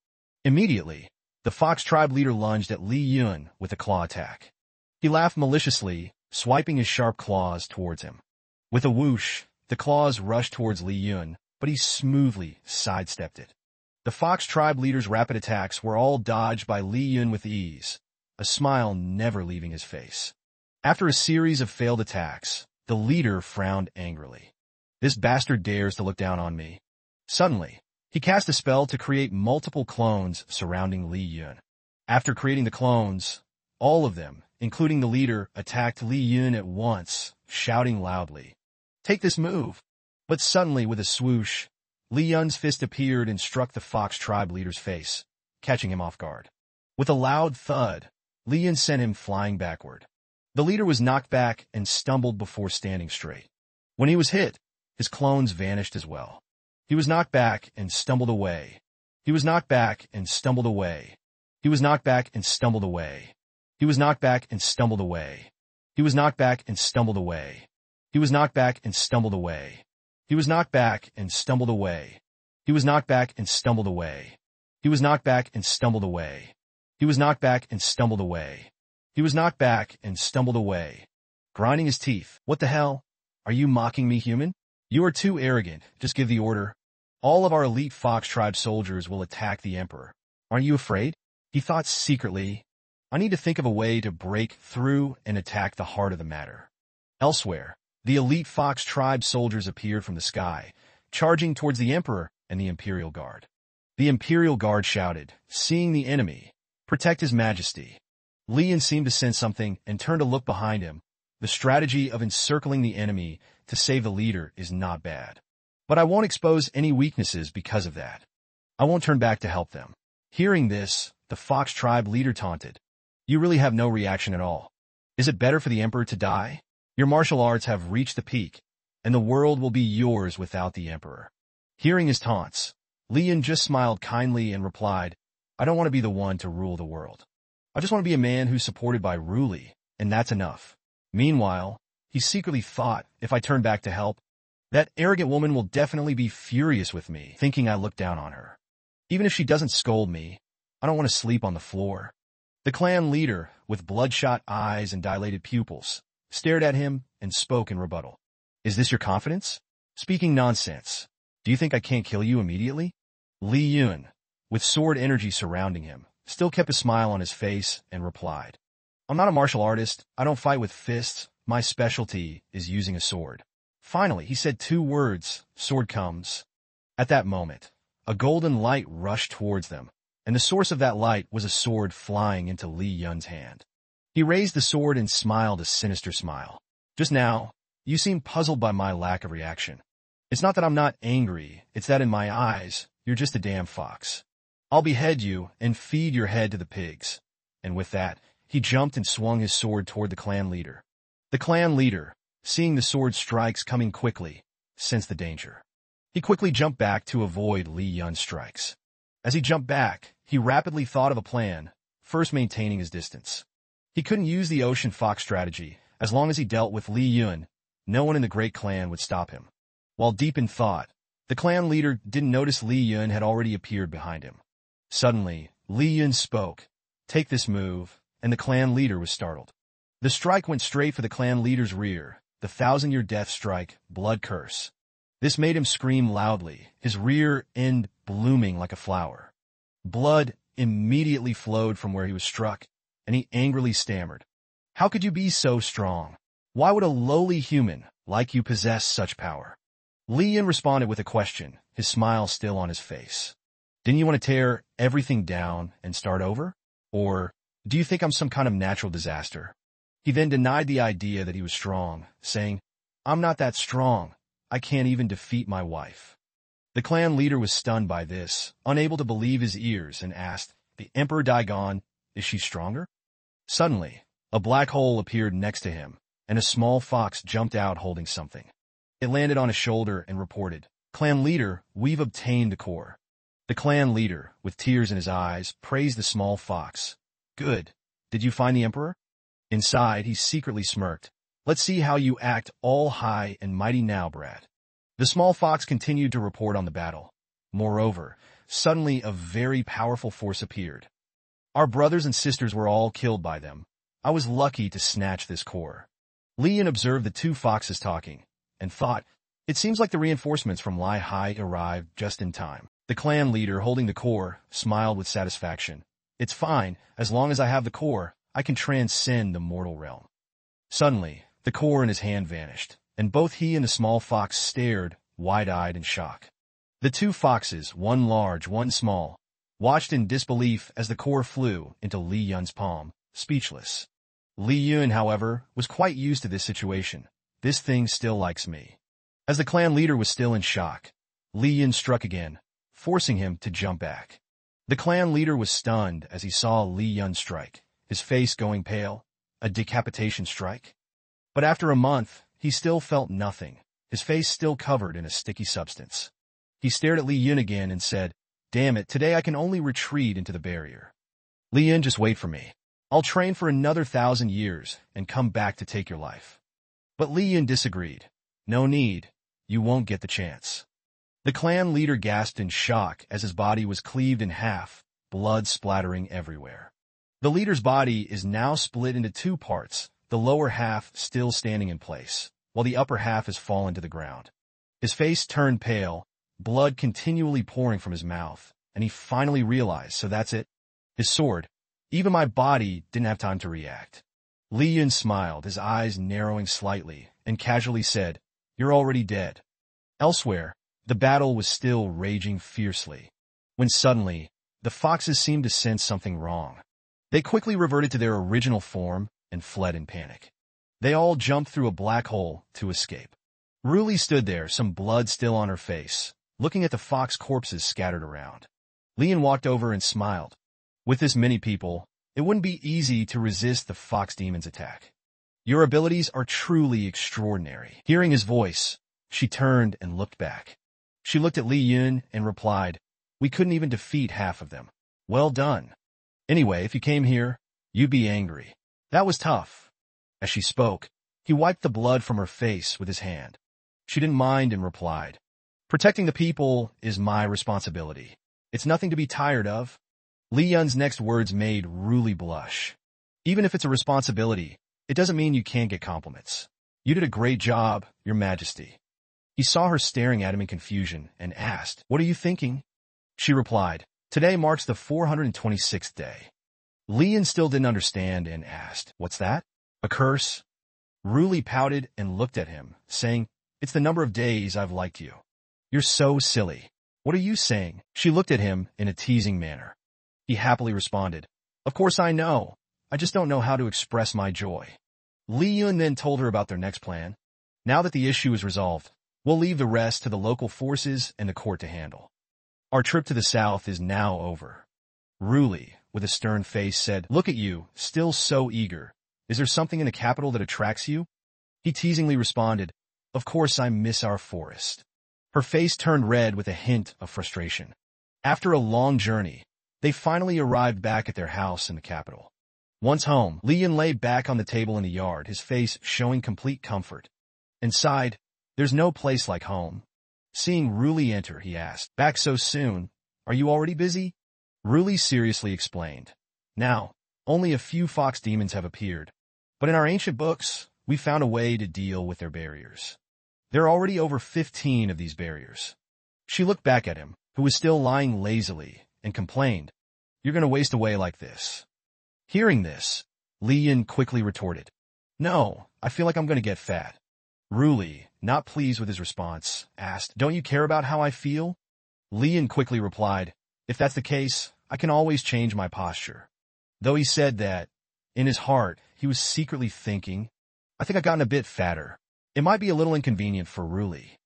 Immediately, the Fox tribe leader lunged at Li Yun with a claw attack. He laughed maliciously, swiping his sharp claws towards him. With a whoosh, the claws rushed towards Li Yun, but he smoothly sidestepped it. The Fox tribe leader's rapid attacks were all dodged by Li Yun with ease, a smile never leaving his face. After a series of failed attacks, the leader frowned angrily. "This bastard dares to look down on me." Suddenly, he cast a spell to create multiple clones surrounding Li Yun. After creating the clones, all of them, including the leader, attacked Li Yun at once, shouting loudly, "Take this move!" But suddenly, with a swoosh, Li Yun's fist appeared and struck the Fox tribe leader's face, catching him off guard. With a loud thud, Li Yun sent him flying backward. The leader was knocked back and stumbled before standing straight. When he was hit, his clones vanished as well. He was knocked back and stumbled away. He was knocked back and stumbled away. He was knocked back and stumbled away. He was knocked back and stumbled away. He was knocked back and stumbled away. He was knocked back and stumbled away. He was knocked back and stumbled away. He was knocked back and stumbled away. He was knocked back and stumbled away. He was knocked back and stumbled away. He was knocked back and stumbled away. Grinding his teeth. "What the hell? Are you mocking me, human? You are too arrogant. Just give the order. All of our elite Fox tribe soldiers will attack the Emperor. Aren't you afraid?" He thought secretly, "I need to think of a way to break through and attack the heart of the matter." Elsewhere, the elite Fox tribe soldiers appeared from the sky, charging towards the Emperor and the Imperial Guard. The Imperial Guard shouted, "Seeing the enemy, protect His Majesty." Li Yun seemed to sense something and turned to look behind him. The strategy of encircling the enemy to save the leader is not bad. But I won't expose any weaknesses because of that. I won't turn back to help them. Hearing this, the Fox tribe leader taunted, "You really have no reaction at all. Is it better for the Emperor to die? Your martial arts have reached the peak, and the world will be yours without the Emperor." Hearing his taunts, Li Yun just smiled kindly and replied, "I don't want to be the one to rule the world. I just want to be a man who's supported by Ruli, and that's enough." Meanwhile, he secretly thought, if I turn back to help, that arrogant woman will definitely be furious with me, thinking I look down on her. Even if she doesn't scold me, I don't want to sleep on the floor. The clan leader, with bloodshot eyes and dilated pupils, stared at him and spoke in rebuttal. "Is this your confidence? Speaking nonsense. Do you think I can't kill you immediately?" Li Yun, with sword energy surrounding him, still kept a smile on his face and replied, "I'm not a martial artist. I don't fight with fists. My specialty is using a sword." Finally, he said 2 words, "Sword comes." At that moment, a golden light rushed towards them, and the source of that light was a sword flying into Li Yun's hand. He raised the sword and smiled a sinister smile. "Just now, you seem puzzled by my lack of reaction. It's not that I'm not angry, it's that in my eyes, you're just a damn fox. I'll behead you and feed your head to the pigs." And with that, he jumped and swung his sword toward the clan leader. The clan leader, seeing the sword strikes coming quickly, sensed the danger. He quickly jumped back to avoid Li Yun's strikes. As he jumped back, he rapidly thought of a plan, first maintaining his distance. He couldn't use the ocean fox strategy. As long as he dealt with Li Yun, no one in the great clan would stop him. While deep in thought, the clan leader didn't notice Li Yun had already appeared behind him. Suddenly, Li Yun spoke, "Take this move," and the clan leader was startled. The strike went straight for the clan leader's rear, the 1,000-year death strike, blood curse. This made him scream loudly, his rear end blooming like a flower. Blood immediately flowed from where he was struck, and he angrily stammered, "How could you be so strong? Why would a lowly human like you possess such power?" Li Yin responded with a question, his smile still on his face. "Didn't you want to tear everything down and start over? Or do you think I'm some kind of natural disaster?" He then denied the idea that he was strong, saying, "I'm not that strong. I can't even defeat my wife." The clan leader was stunned by this, unable to believe his ears, and asked, "The Emperor Daigon, is she stronger?" Suddenly, a black hole appeared next to him, and a small fox jumped out holding something. It landed on his shoulder and reported, "Clan leader, we've obtained the core." The clan leader, with tears in his eyes, praised the small fox. "Good. Did you find the Emperor?" Inside, he secretly smirked. "Let's see how you act all high and mighty now, brat." The small fox continued to report on the battle. Moreover, suddenly a very powerful force appeared. "Our brothers and sisters were all killed by them. I was lucky to snatch this core." Li Yin observed the two foxes talking, and thought, "It seems like the reinforcements from Lai Hai arrived just in time." The clan leader, holding the core, smiled with satisfaction. "It's fine, as long as I have the core, I can transcend the mortal realm." Suddenly, the core in his hand vanished, and both he and the small fox stared, wide-eyed in shock. The two foxes, one large, one small, watched in disbelief as the core flew into Li Yun's palm, speechless. Li Yun, however, was quite used to this situation. "This thing still likes me." As the clan leader was still in shock, Li Yun struck again, forcing him to jump back. The clan leader was stunned as he saw Li Yun strike, his face going pale, a decapitation strike. But after a month, he still felt nothing, his face still covered in a sticky substance. He stared at Li Yun again and said, "Damn it, today I can only retreat into the barrier. Li Yun, just wait for me. I'll train for another 1,000 years and come back to take your life." But Li Yun disagreed. "No need. You won't get the chance." The clan leader gasped in shock as his body was cleaved in half, blood splattering everywhere. The leader's body is now split into two parts, the lower half still standing in place, while the upper half has fallen to the ground. His face turned pale, blood continually pouring from his mouth, and he finally realized, so that's it? His sword. Even my body didn't have time to react. Li Yun smiled, his eyes narrowing slightly, and casually said, "You're already dead." Elsewhere, the battle was still raging fiercely, when suddenly, the foxes seemed to sense something wrong. They quickly reverted to their original form and fled in panic. They all jumped through a black hole to escape. Ruli stood there, some blood still on her face, looking at the fox corpses scattered around. Li Yin walked over and smiled. With this many people, it wouldn't be easy to resist the fox demon's attack. "Your abilities are truly extraordinary." Hearing his voice, she turned and looked back. She looked at Li Yun and replied, "We couldn't even defeat half of them." "Well done. Anyway, if you came here, you'd be angry. That was tough." As she spoke, he wiped the blood from her face with his hand. She didn't mind and replied, "Protecting the people is my responsibility. It's nothing to be tired of." Li Yun's next words made Ruli blush. "Even if it's a responsibility, it doesn't mean you can't get compliments. You did a great job, Your Majesty." He saw her staring at him in confusion and asked, "What are you thinking?" She replied, "Today marks the 426th day." Li Yun still didn't understand and asked, "What's that? A curse?" Ruli pouted and looked at him, saying, "It's the number of days I've liked you." "You're so silly. What are you saying?" She looked at him in a teasing manner. He happily responded, "Of course I know. I just don't know how to express my joy." Li Yun then told her about their next plan. "Now that the issue is resolved, we'll leave the rest to the local forces and the court to handle. Our trip to the south is now over." Ruli, with a stern face, said, "Look at you, still so eager. Is there something in the capital that attracts you?" He teasingly responded, "Of course I miss our forest." Her face turned red with a hint of frustration. After a long journey, they finally arrived back at their house in the capital. Once home, Li Yun lay back on the table in the yard, his face showing complete comfort. Inside, "There's no place like home." Seeing Ruli enter, he asked, "Back so soon? Are you already busy?" Ruli seriously explained, "Now, only a few fox demons have appeared. But in our ancient books, we found a way to deal with their barriers. There are already over 15 of these barriers. She looked back at him, who was still lying lazily, and complained, "You're going to waste away like this." Hearing this, Li Yun quickly retorted, "No, I feel like I'm going to get fat." Ruli, not pleased with his response, asked, "Don't you care about how I feel?" Li Yun quickly replied, "If that's the case, I can always change my posture." Though he said that, in his heart, he was secretly thinking, "I think I've gotten a bit fatter. It might be a little inconvenient for Ruli."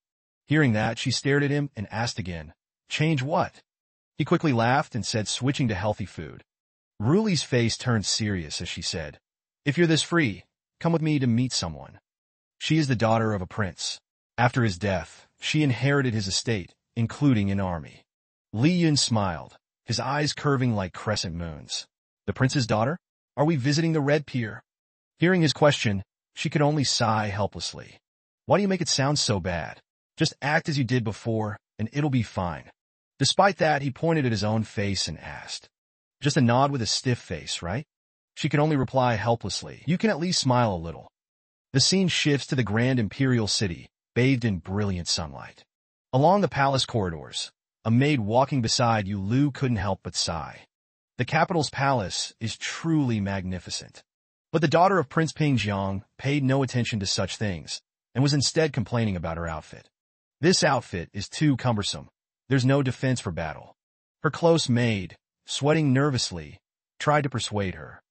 Hearing that, she stared at him and asked again, "Change what?" He quickly laughed and said, switching to healthy food. Ruli's face turned serious as she said, "If you're this free, come with me to meet someone." She is the daughter of a prince. After his death, she inherited his estate, including an army. Li Yun smiled, his eyes curving like crescent moons. "The prince's daughter? Are we visiting the Red Pier?" Hearing his question, she could only sigh helplessly. "Why do you make it sound so bad? Just act as you did before, and it'll be fine." Despite that, he pointed at his own face and asked, "Just a nod with a stiff face, right?" She could only reply helplessly, "You can at least smile a little." The scene shifts to the grand imperial city, bathed in brilliant sunlight. Along the palace corridors, a maid walking beside Yu Lu couldn't help but sigh. The capital's palace is truly magnificent. But the daughter of Prince Pingjiang paid no attention to such things, and was instead complaining about her outfit. "This outfit is too cumbersome. There's no defense for battle." Her close maid, sweating nervously, tried to persuade her.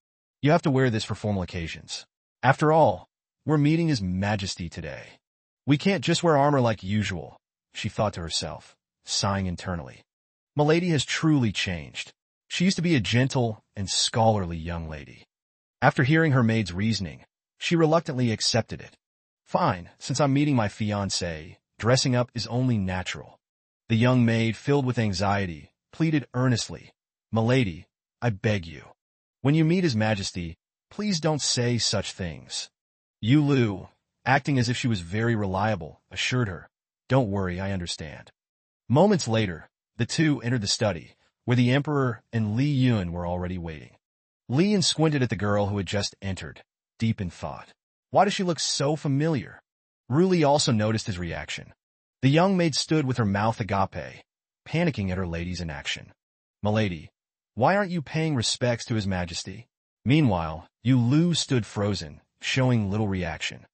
"You have to wear this for formal occasions. After all, we're meeting His Majesty today. We can't just wear armor like usual," she thought to herself, sighing internally. Milady has truly changed. She used to be a gentle and scholarly young lady. After hearing her maid's reasoning, she reluctantly accepted it. "Fine, since I'm meeting my fiancé, dressing up is only natural." The young maid, filled with anxiety, pleaded earnestly, "Milady, I beg you. When you meet His Majesty, please don't say such things." Yu Lu, acting as if she was very reliable, assured her, "Don't worry, I understand." Moments later, the two entered the study, where the Emperor and Li Yun were already waiting. Li Yun squinted at the girl who had just entered, deep in thought. Why does she look so familiar? Ruli also noticed his reaction. The young maid stood with her mouth agape, panicking at her lady's inaction. "Milady, why aren't you paying respects to His Majesty?" Meanwhile, Yu Lu stood frozen, showing little reaction.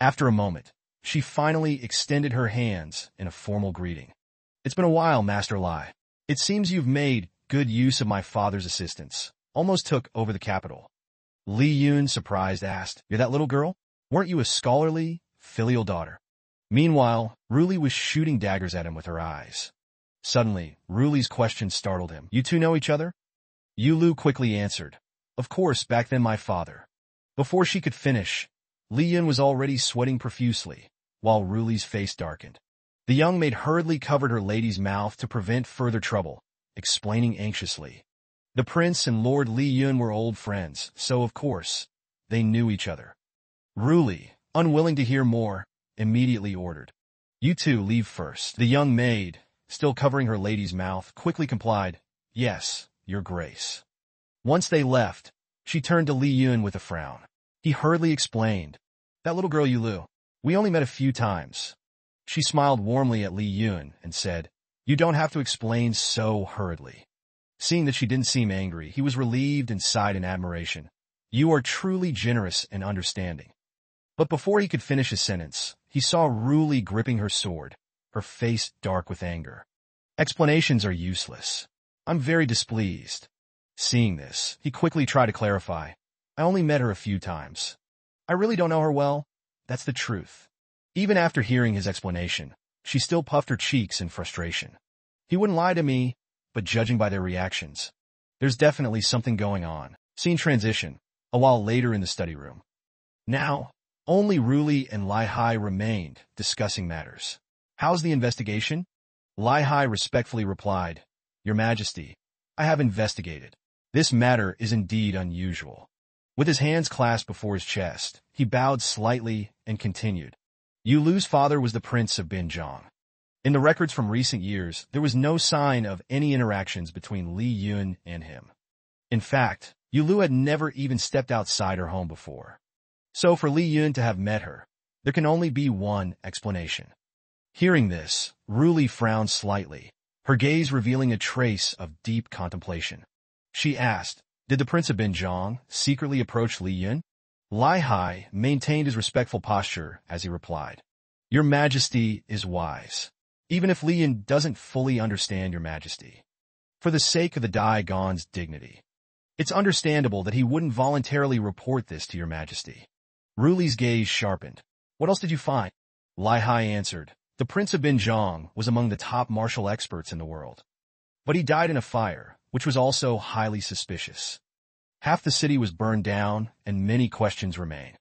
After a moment, she finally extended her hands in a formal greeting. "It's been a while, Master Lai. It seems you've made good use of my father's assistance. Almost took over the capital." Li Yun, surprised, asked, "You're that little girl? Weren't you a scholarly, filial daughter?" Meanwhile, Ruli was shooting daggers at him with her eyes. Suddenly, Ruli's question startled him. "You two know each other?" Yu Lu quickly answered, "Of course, back then my father." Before she could finish, Li Yun was already sweating profusely, while Ruli's face darkened. The young maid hurriedly covered her lady's mouth to prevent further trouble, explaining anxiously. The prince and Lord Li Yun were old friends, so of course, they knew each other. Ruli, unwilling to hear more, immediately ordered, "You two leave first." The young maid, still covering her lady's mouth, quickly complied, "Yes, Your Grace." Once they left, she turned to Li Yun with a frown. He hurriedly explained, "That little girl Yu Lu, we only met a few times." She smiled warmly at Li Yun and said, "You don't have to explain so hurriedly." Seeing that she didn't seem angry, he was relieved and sighed in admiration. "You are truly generous and understanding." But before he could finish his sentence, he saw Ruli gripping her sword, her face dark with anger. "Explanations are useless. I'm very displeased." Seeing this, he quickly tried to clarify, "I only met her a few times. I really don't know her well. That's the truth." Even after hearing his explanation, she still puffed her cheeks in frustration. "He wouldn't lie to me, but judging by their reactions, there's definitely something going on." Scene transition, a while later in the study room. Now, only Ruli and Lai Hai remained, discussing matters. "How's the investigation?" Lai Hai respectfully replied, "Your Majesty, I have investigated. This matter is indeed unusual." With his hands clasped before his chest, he bowed slightly and continued. "Yu Lu's father was the Prince of Binjiang. In the records from recent years, there was no sign of any interactions between Li Yun and him. In fact, Yu Lu had never even stepped outside her home before. So for Li Yun to have met her, there can only be one explanation. Hearing this, Ru frowned slightly, her gaze revealing a trace of deep contemplation. She asked, did the Prince of Binjong secretly approach Li Yun? Li Hai maintained his respectful posture as he replied, Your Majesty is wise, even if Li Yun doesn't fully understand your Majesty. For the sake of the Dai Gon's dignity, it's understandable that he wouldn't voluntarily report this to your Majesty. Ru Li's gaze sharpened. What else did you find? Li Hai answered, the Prince of Binjong was among the top martial experts in the world. But he died in a fire, which was also highly suspicious. Half the city was burned down, and many questions remain.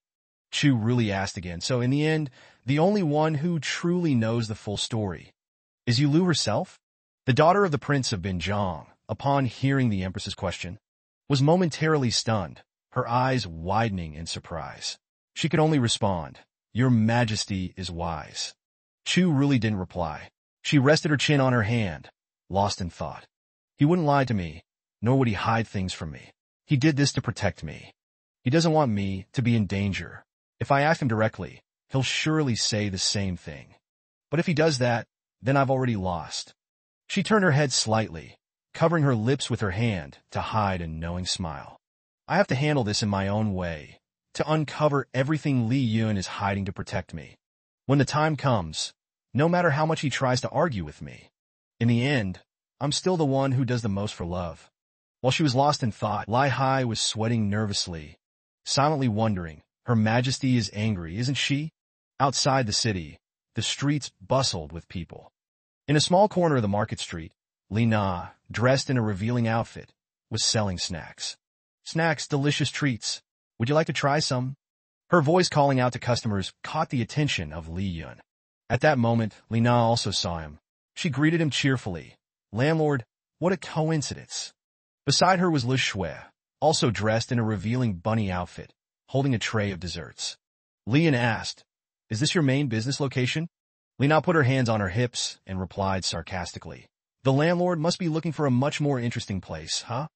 Chu Ruli asked again, so in the end, the only one who truly knows the full story is Yulu herself? The daughter of the Prince of Binjong, upon hearing the Empress's question, was momentarily stunned, her eyes widening in surprise. She could only respond, Your Majesty is wise. Chu Ruli didn't reply. She rested her chin on her hand, lost in thought. He wouldn't lie to me, nor would he hide things from me. He did this to protect me. He doesn't want me to be in danger. If I ask him directly, he'll surely say the same thing. But if he does that, then I've already lost. She turned her head slightly, covering her lips with her hand to hide a knowing smile. I have to handle this in my own way, to uncover everything Li Yun is hiding to protect me. When the time comes, no matter how much he tries to argue with me, in the end, I'm still the one who does the most for love. While she was lost in thought, Li Hai was sweating nervously, silently wondering, Her Majesty is angry, isn't she? Outside the city, the streets bustled with people. In a small corner of the market street, Li Na, dressed in a revealing outfit, was selling snacks. Snacks, delicious treats. Would you like to try some? Her voice calling out to customers caught the attention of Li Yun. At that moment, Li Na also saw him. She greeted him cheerfully. Landlord, what a coincidence. Beside her was Le Shui, also dressed in a revealing bunny outfit, holding a tray of desserts. Li Yun asked, Is this your main business location? Li Na put her hands on her hips and replied sarcastically, The landlord must be looking for a much more interesting place, huh?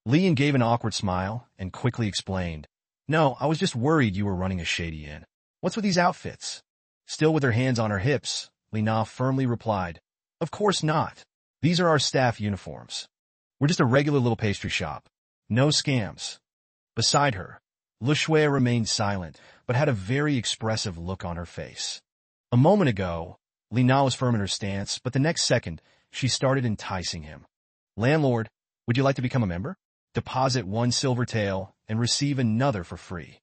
Li Yun gave an awkward smile and quickly explained, No, I was just worried you were running a shady inn. What's with these outfits? Still with her hands on her hips, Li Na firmly replied, Of course not. These are our staff uniforms. We're just a regular little pastry shop. No scams. Beside her, Le Shui remained silent, but had a very expressive look on her face. A moment ago, Li Na was firm in her stance, but the next second, she started enticing him. Landlord, would you like to become a member? Deposit 1 silver tael and receive another for free.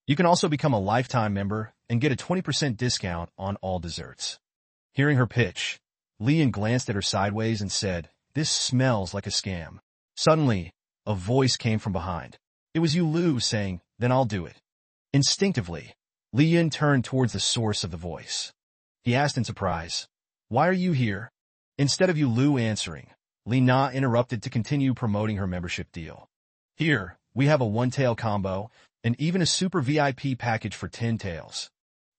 You can also become a lifetime member and get a 20% discount on all desserts. Hearing her pitch, Li Yun glanced at her sideways and said, This smells like a scam. Suddenly, a voice came from behind. It was Yulu saying, Then I'll do it. Instinctively, Li Yun turned towards the source of the voice. He asked in surprise, Why are you here? Instead of Yulu answering, Li Na interrupted to continue promoting her membership deal. Here, we have a 1-tael combo and even a super VIP package for 10 taels.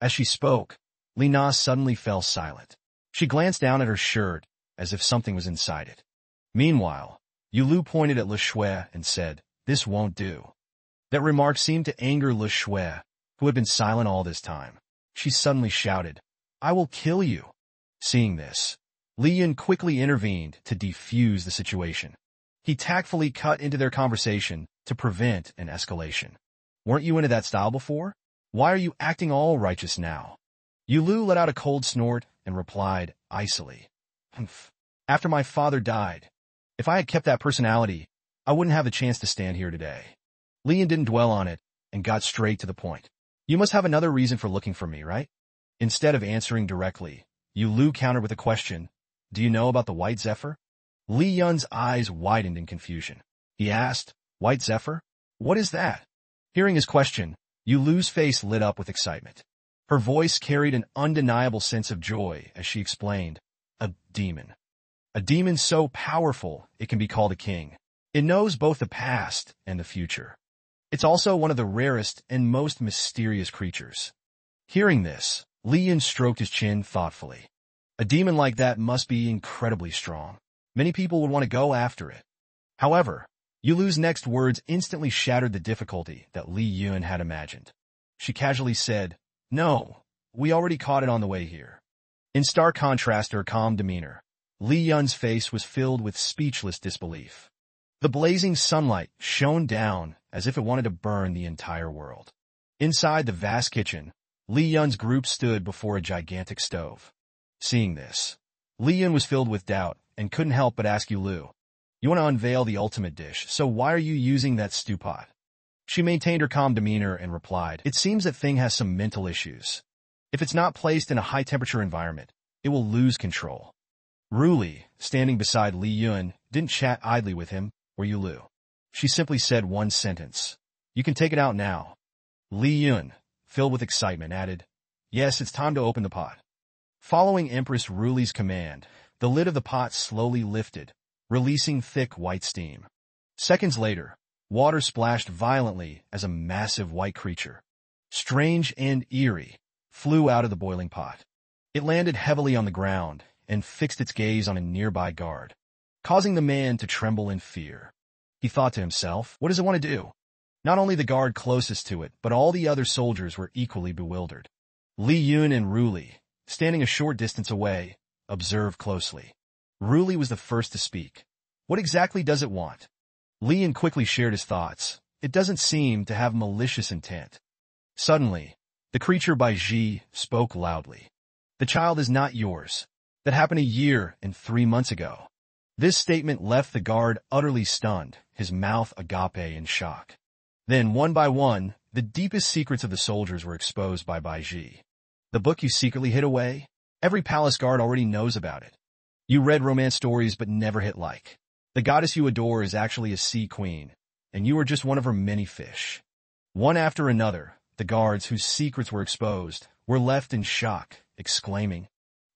As she spoke, Li Na suddenly fell silent. She glanced down at her shirt as if something was inside it. Meanwhile, Yulu pointed at Le Shui and said, This won't do. That remark seemed to anger Le Shui, who had been silent all this time. She suddenly shouted, I will kill you. Seeing this, Li Yun quickly intervened to defuse the situation. He tactfully cut into their conversation to prevent an escalation. Weren't you into that style before? Why are you acting all righteous now? Yulu let out a cold snort and replied icily, Humph. After my father died, if I had kept that personality, I wouldn't have the chance to stand here today. Li Yun didn't dwell on it and got straight to the point. You must have another reason for looking for me, right? Instead of answering directly, Yulu countered with a question. Do you know about the White Zephyr? Li Yun's eyes widened in confusion. He asked, White Zephyr? What is that? Hearing his question, Yulu's face lit up with excitement. Her voice carried an undeniable sense of joy as she explained, A demon. A demon so powerful it can be called a king. It knows both the past and the future. It's also one of the rarest and most mysterious creatures. Hearing this, Li Yun stroked his chin thoughtfully. A demon like that must be incredibly strong. Many people would want to go after it. However, Yulu's next words instantly shattered the difficulty that Li Yun had imagined. She casually said, "No, we already caught it on the way here." In stark contrast to her calm demeanor, Li Yun's face was filled with speechless disbelief. The blazing sunlight shone down as if it wanted to burn the entire world. Inside the vast kitchen, Li Yun's group stood before a gigantic stove. Seeing this, Li Yun was filled with doubt and couldn't help but ask Lu, "You want to unveil the ultimate dish, so why are you using that stew pot?" She maintained her calm demeanor and replied, "It seems that thing has some mental issues. If it's not placed in a high-temperature environment, it will lose control." Ruli, standing beside Li Yun, didn't chat idly with him or Lu. She simply said one sentence, "You can take it out now." Li Yun, filled with excitement, added, "Yes, it's time to open the pot." Following Empress Ruli's command, the lid of the pot slowly lifted, releasing thick white steam. Seconds later, water splashed violently as a massive white creature, strange and eerie, flew out of the boiling pot. It landed heavily on the ground and fixed its gaze on a nearby guard, causing the man to tremble in fear. He thought to himself, what does it want to do? Not only the guard closest to it, but all the other soldiers were equally bewildered. Li Yun and Ruli, standing a short distance away, observed closely. Ruli was the first to speak. "What exactly does it want?" Li Yun quickly shared his thoughts. "It doesn't seem to have malicious intent." Suddenly, the creature by Ji spoke loudly. "The child is not yours. That happened a year and 3 months ago." This statement left the guard utterly stunned, his mouth agape in shock. Then, one by one, the deepest secrets of the soldiers were exposed by Baiji. "The book you secretly hid away? Every palace guard already knows about it. You read romance stories but never hit like. The goddess you adore is actually a sea queen, and you are just one of her many fish." One after another, the guards whose secrets were exposed were left in shock, exclaiming,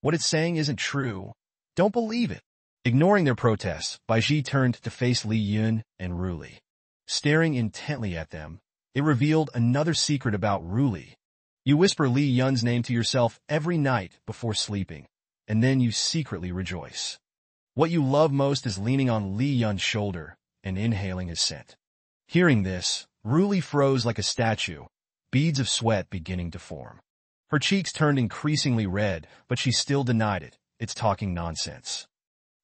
"What it's saying isn't true. Don't believe it." Ignoring their protests, Baiji turned to face Li Yun and Ruli. Staring intently at them, it revealed another secret about Ruli. "You whisper Li Yun's name to yourself every night before sleeping, and then you secretly rejoice. What you love most is leaning on Li Yun's shoulder and inhaling his scent." Hearing this, Ruli froze like a statue, beads of sweat beginning to form. Her cheeks turned increasingly red, but she still denied it. "It's talking nonsense."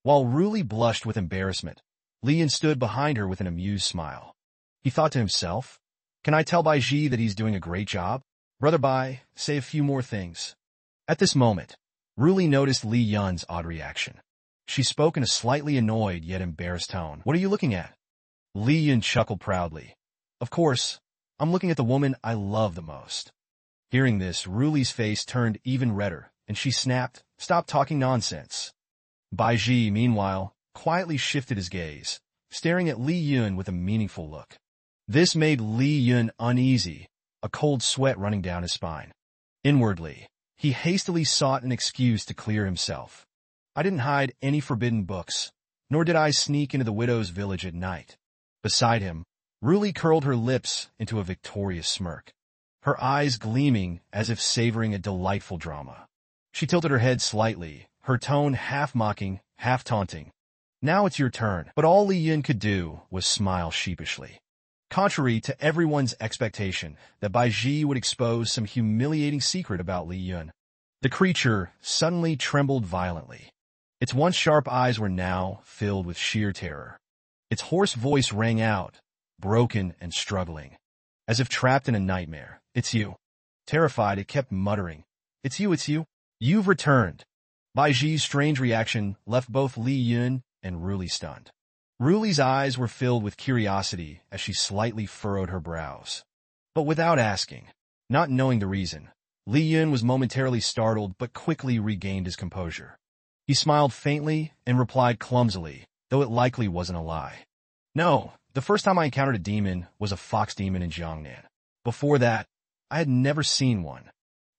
While Ruli blushed with embarrassment, Li Yun stood behind her with an amused smile. He thought to himself, "Can I tell Baiji that he's doing a great job? Brother Bai, say a few more things." At this moment, Ruli noticed Li Yun's odd reaction. She spoke in a slightly annoyed yet embarrassed tone. "What are you looking at?" Li Yun chuckled proudly. "Of course, I'm looking at the woman I love the most." Hearing this, Ruli's face turned even redder, and she snapped, "Stop talking nonsense." Baiji, meanwhile, quietly shifted his gaze, staring at Li Yun with a meaningful look. This made Li Yun uneasy, a cold sweat running down his spine. Inwardly, he hastily sought an excuse to clear himself. "I didn't hide any forbidden books, nor did I sneak into the widow's village at night." Beside him, Ruli curled her lips into a victorious smirk, her eyes gleaming as if savoring a delightful drama. She tilted her head slightly, her tone half-mocking, half-taunting. "Now it's your turn." But all Li Yun could do was smile sheepishly. Contrary to everyone's expectation that Baiji would expose some humiliating secret about Li Yun, the creature suddenly trembled violently. Its once sharp eyes were now filled with sheer terror. Its hoarse voice rang out, broken and struggling, as if trapped in a nightmare. "It's you." Terrified, it kept muttering, "It's you, it's you. You've returned." Baiji's strange reaction left both Li Yun and Ruli stunned. Ruli's eyes were filled with curiosity as she slightly furrowed her brows. But without asking, not knowing the reason, Li Yun was momentarily startled but quickly regained his composure. He smiled faintly and replied clumsily, though it likely wasn't a lie. "No, the first time I encountered a demon was a fox demon in Jiangnan. Before that, I had never seen one."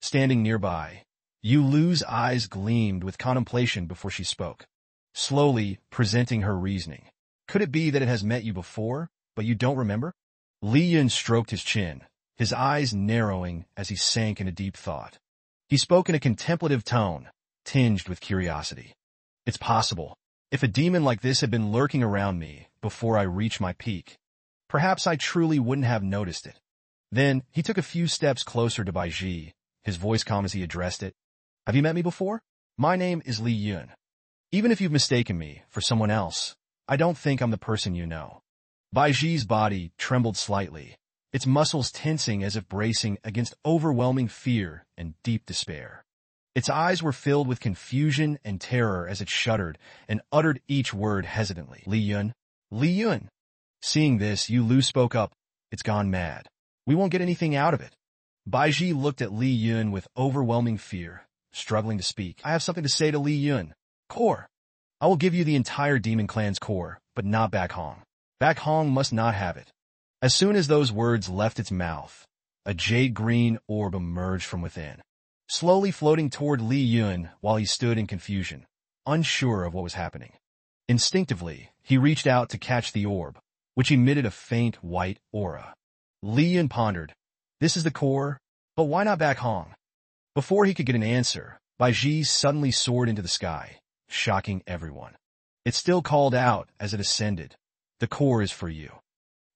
Standing nearby, Lu's eyes gleamed with contemplation before she spoke, slowly presenting her reasoning. "Could it be that it has met you before, but you don't remember?" Li Yun stroked his chin, his eyes narrowing as he sank into deep thought. He spoke in a contemplative tone, tinged with curiosity. "It's possible. If a demon like this had been lurking around me before I reached my peak, perhaps I truly wouldn't have noticed it. Then, he took a few steps closer to Bai Ji, his voice calm as he addressed it. Have you met me before? My name is Li Yun. Even if you've mistaken me for someone else, I don't think I'm the person you know. Bai Ji's body trembled slightly, its muscles tensing as if bracing against overwhelming fear and deep despair. Its eyes were filled with confusion and terror as it shuddered and uttered each word hesitantly. Li Yun. Li Yun. Seeing this, Yu Lu spoke up. It's gone mad. We won't get anything out of it. Bai Ji looked at Li Yun with overwhelming fear, struggling to speak. I have something to say to Li Yun. Core. I will give you the entire demon clan's core, but not Baek Hong. Baek Hong must not have it. As soon as those words left its mouth, a jade-green orb emerged from within, slowly floating toward Li Yun while he stood in confusion, unsure of what was happening. Instinctively, he reached out to catch the orb, which emitted a faint white aura. Li Yun pondered, this is the core, but why not Baek Hong? Before he could get an answer, Bai Ji suddenly soared into the sky, shocking everyone. It still called out as it ascended, the core is for you.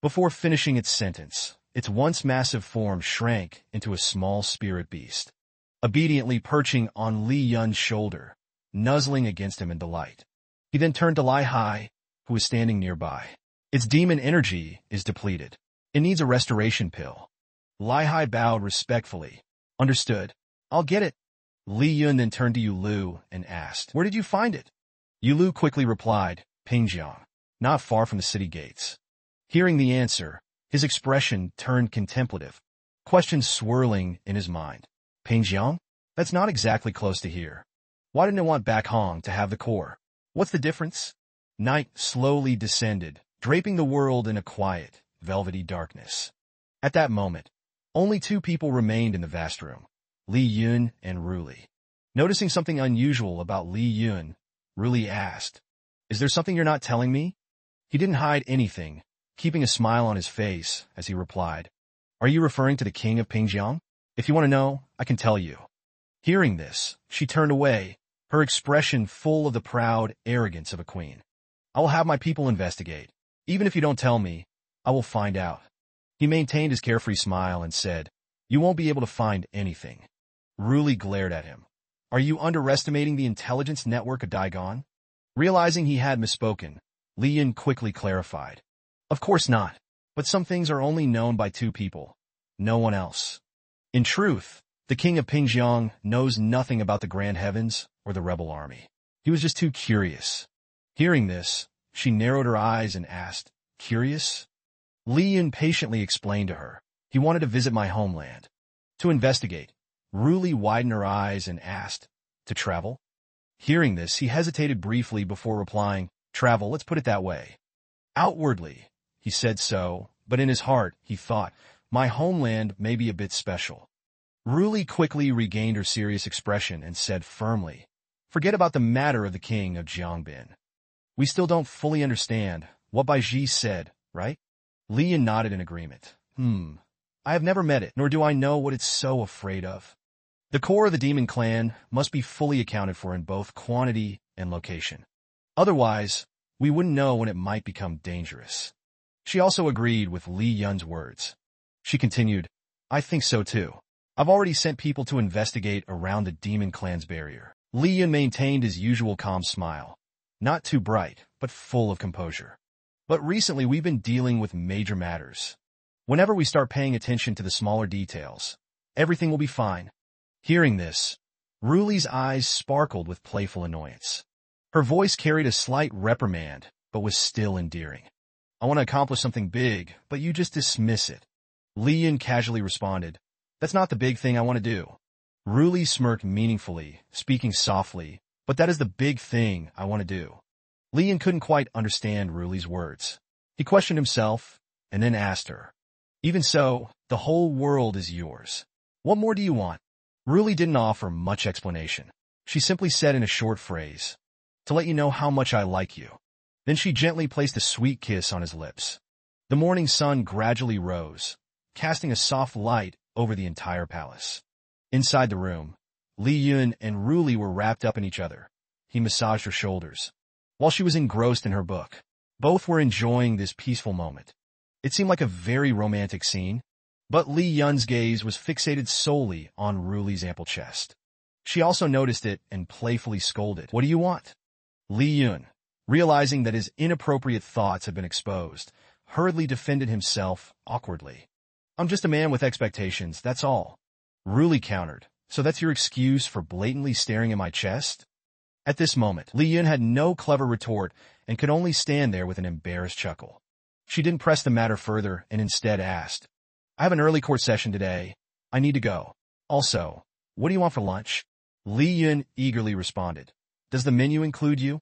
Before finishing its sentence, its once massive form shrank into a small spirit beast, obediently perching on Li Yun's shoulder, nuzzling against him in delight. He then turned to Lai Hai, who was standing nearby. Its demon energy is depleted. It needs a restoration pill. Lai Hai bowed respectfully. Understood. I'll get it. Li Yun then turned to Yu Lu and asked, where did you find it? Yu Lu quickly replied, Pingjiang, not far from the city gates. Hearing the answer, his expression turned contemplative, questions swirling in his mind. Pingjiang? That's not exactly close to here. Why didn't it want Baek Hong to have the core? What's the difference? Night slowly descended, draping the world in a quiet, velvety darkness. At that moment, only two people remained in the vast room, Li Yun and Ruli. Noticing something unusual about Li Yun, Ruli asked, is there something you're not telling me? He didn't hide anything, keeping a smile on his face as he replied, are you referring to the king of Pingjiang? If you want to know, I can tell you. Hearing this, she turned away, her expression full of the proud arrogance of a queen. I will have my people investigate. Even if you don't tell me, I will find out. He maintained his carefree smile and said, you won't be able to find anything. Ruli glared at him. Are you underestimating the intelligence network of Daigon? Realizing he had misspoken, Li Yun quickly clarified. Of course not, but some things are only known by two people, no one else. In truth, the king of Pingjiang knows nothing about the Grand Heavens or the rebel army. He was just too curious. Hearing this, she narrowed her eyes and asked, curious? Li Yun patiently explained to her, he wanted to visit my homeland. To investigate, Ruli widened her eyes and asked, to travel? Hearing this, he hesitated briefly before replying, travel, let's put it that way. Outwardly, he said so, but in his heart, he thought, my homeland may be a bit special. Ruli quickly regained her serious expression and said firmly, forget about the matter of the king of Jiangbin. We still don't fully understand what Bai Ji said, right? Li Yun nodded in agreement. I have never met it, nor do I know what it's so afraid of. The core of the demon clan must be fully accounted for in both quantity and location. Otherwise, we wouldn't know when it might become dangerous. She also agreed with Li Yun's words. She continued, I think so too. I've already sent people to investigate around the demon clan's barrier. Li Yun maintained his usual calm smile, not too bright, but full of composure. But recently we've been dealing with major matters. Whenever we start paying attention to the smaller details, everything will be fine. Hearing this, Ruli's eyes sparkled with playful annoyance. Her voice carried a slight reprimand, but was still endearing. I want to accomplish something big, but you just dismiss it. Li Yun casually responded, that's not the big thing I want to do. Ruli smirked meaningfully, speaking softly, but that is the big thing I want to do. Li Yun couldn't quite understand Ruli's words. He questioned himself, and then asked her, even so, the whole world is yours. What more do you want? Ruli didn't offer much explanation. She simply said in a short phrase, to let you know how much I like you. Then she gently placed a sweet kiss on his lips. The morning sun gradually rose, casting a soft light over the entire palace. Inside the room, Li Yun and Ruli were wrapped up in each other. He massaged her shoulders, while she was engrossed in her book. Both were enjoying this peaceful moment. It seemed like a very romantic scene. But Li Yun's gaze was fixated solely on Ru Li's ample chest. She also noticed it and playfully scolded. What do you want? Li Yun, realizing that his inappropriate thoughts had been exposed, hurriedly defended himself awkwardly. I'm just a man with expectations, that's all. Ru Li countered. So that's your excuse for blatantly staring at my chest? At this moment, Li Yun had no clever retort and could only stand there with an embarrassed chuckle. She didn't press the matter further and instead asked, I have an early court session today. I need to go. Also, what do you want for lunch? Li Yun eagerly responded. Does the menu include you?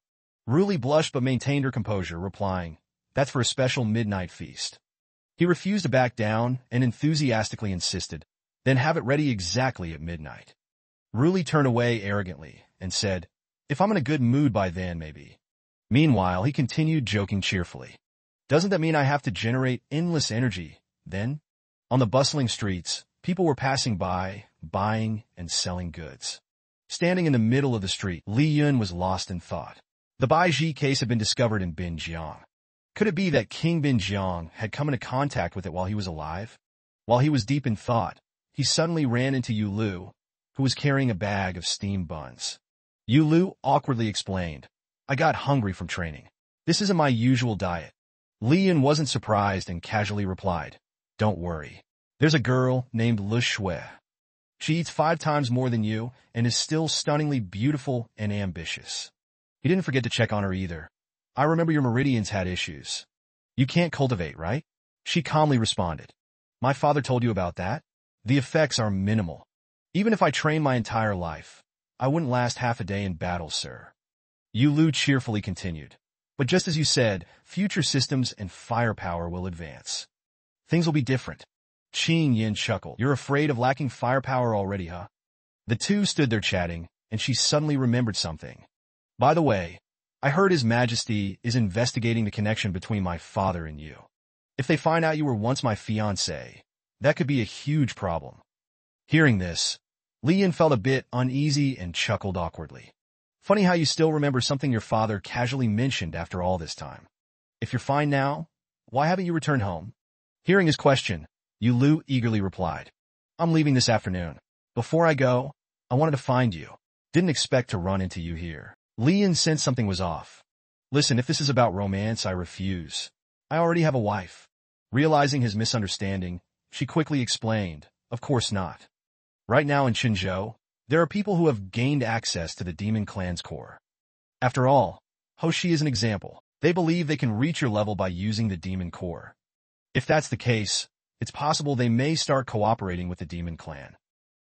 Ru Li blushed but maintained her composure, replying, That's for a special midnight feast. He refused to back down and enthusiastically insisted, Then have it ready exactly at midnight. Ru Li turned away arrogantly and said, If I'm in a good mood by then, maybe. Meanwhile, he continued joking cheerfully. Doesn't that mean I have to generate endless energy, then? On the bustling streets, people were passing by, buying and selling goods. Standing in the middle of the street, Li Yun was lost in thought. The Bai Ji case had been discovered in Binjiang. Could it be that King Binjiang had come into contact with it while he was alive? While he was deep in thought, he suddenly ran into Yu Lu, who was carrying a bag of steamed buns. Yu Lu awkwardly explained, I got hungry from training. This isn't my usual diet. Li Yun wasn't surprised and casually replied, Don't worry. There's a girl named Le Shui. She eats 5 times more than you and is still stunningly beautiful and ambitious. He didn't forget to check on her either. I remember your meridians had issues. You can't cultivate, right? She calmly responded. My father told you about that? The effects are minimal. Even if I train my entire life, I wouldn't last half a day in battle, sir. Yu Lu cheerfully continued. But just as you said, future systems and firepower will advance. Things will be different. Qing Yin chuckled. You're afraid of lacking firepower already, huh? The two stood there chatting, and she suddenly remembered something. By the way, I heard His Majesty is investigating the connection between my father and you. If they find out you were once my fiancé, that could be a huge problem. Hearing this, Li Yin felt a bit uneasy and chuckled awkwardly. Funny how you still remember something your father casually mentioned after all this time. If you're fine now, why haven't you returned home? Hearing his question, Yu Lu eagerly replied, I'm leaving this afternoon. Before I go, I wanted to find you. Didn't expect to run into you here. Li Yin sensed something was off. Listen, if this is about romance, I refuse. I already have a wife. Realizing his misunderstanding, she quickly explained, Of course not. Right now in Qinzhou, there are people who have gained access to the demon clan's core. After all, Hoshi is an example. They believe they can reach your level by using the demon core. If that's the case, it's possible they may start cooperating with the demon clan.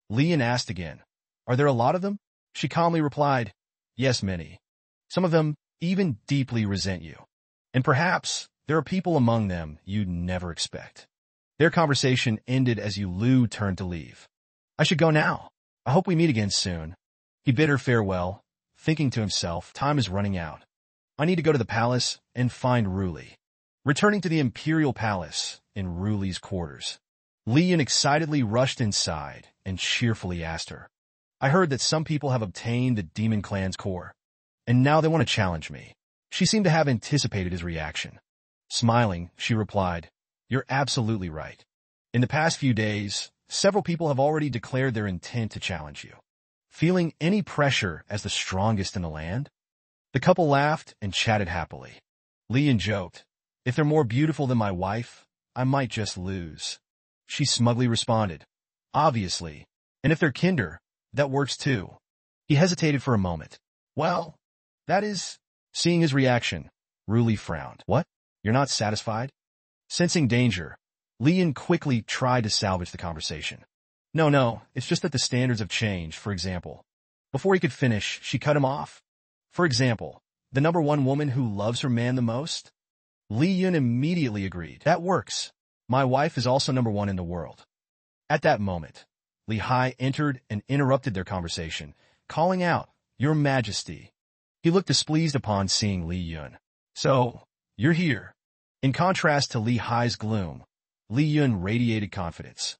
Li Yin asked again, Are there a lot of them? She calmly replied, Yes, many. Some of them even deeply resent you. And perhaps there are people among them you'd never expect. Their conversation ended as Yu Lu turned to leave. I should go now. I hope we meet again soon. He bid her farewell, thinking to himself, time is running out. I need to go to the palace and find Ru Li. Returning to the imperial palace in Ru Li's quarters, Li Yin excitedly rushed inside and cheerfully asked her, I heard that some people have obtained the demon clan's core, and now they want to challenge me. She seemed to have anticipated his reaction. Smiling, she replied, You're absolutely right. In the past few days, several people have already declared their intent to challenge you. Feeling any pressure as the strongest in the land? The couple laughed and chatted happily. Li Yin joked, If they're more beautiful than my wife, I might just lose. She smugly responded, Obviously, and if they're kinder, that works too. He hesitated for a moment. Well, that is... Seeing his reaction, Ru Li frowned. What? You're not satisfied? Sensing danger, Li Yin quickly tried to salvage the conversation. No, it's just that the standards have changed, for example. Before he could finish, she cut him off. For example, the number one woman who loves her man the most? Li Yun immediately agreed. That works. My wife is also number one in the world. At that moment, Li Hai entered and interrupted their conversation, calling out, Your Majesty. He looked displeased upon seeing Li Yun. So, you're here. In contrast to Li Hai's gloom, Li Yun radiated confidence.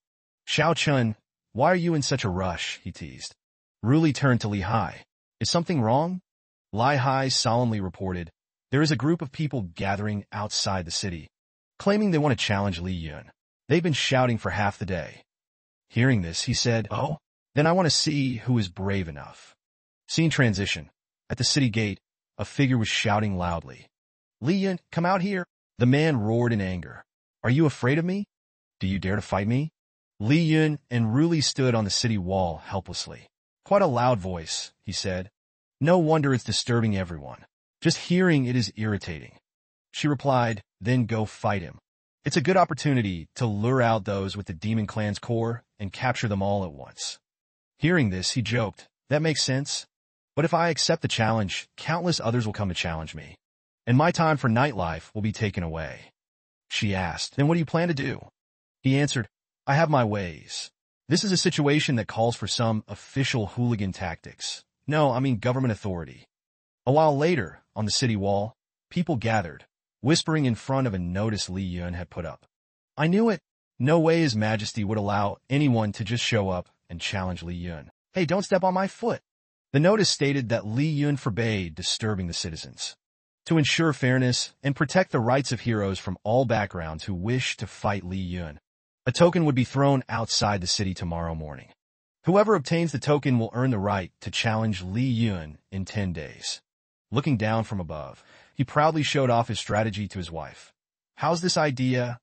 Xiao Chun, why are you in such a rush? He teased. Ru Li turned to Li Hai. Is something wrong? Li Hai solemnly reported, There is a group of people gathering outside the city, claiming they want to challenge Li Yun. They've been shouting for half the day. Hearing this, he said, "Oh, then I want to see who is brave enough." Scene transition. At the city gate, a figure was shouting loudly. "Li Yun, come out here!" The man roared in anger. "Are you afraid of me? Do you dare to fight me?" Li Yun and Ruli stood on the city wall helplessly. "Quite a loud voice," he said. "No wonder it's disturbing everyone. Just hearing it is irritating." She replied, "Then go fight him. It's a good opportunity to lure out those with the demon clan's core and capture them all at once." Hearing this, he joked, "That makes sense. But if I accept the challenge, countless others will come to challenge me, and my time for nightlife will be taken away." She asked, "Then what do you plan to do?" He answered, "I have my ways. This is a situation that calls for some official hooligan tactics. No, I mean government authority." A while later, on the city wall, people gathered, whispering in front of a notice Li Yun had put up. "I knew it. No way His Majesty would allow anyone to just show up and challenge Li Yun. Hey, don't step on my foot." The notice stated that Li Yun forbade disturbing the citizens. To ensure fairness and protect the rights of heroes from all backgrounds who wish to fight Li Yun, a token would be thrown outside the city tomorrow morning. Whoever obtains the token will earn the right to challenge Li Yun in 10 days. Looking down from above, he proudly showed off his strategy to his wife. "How's this idea?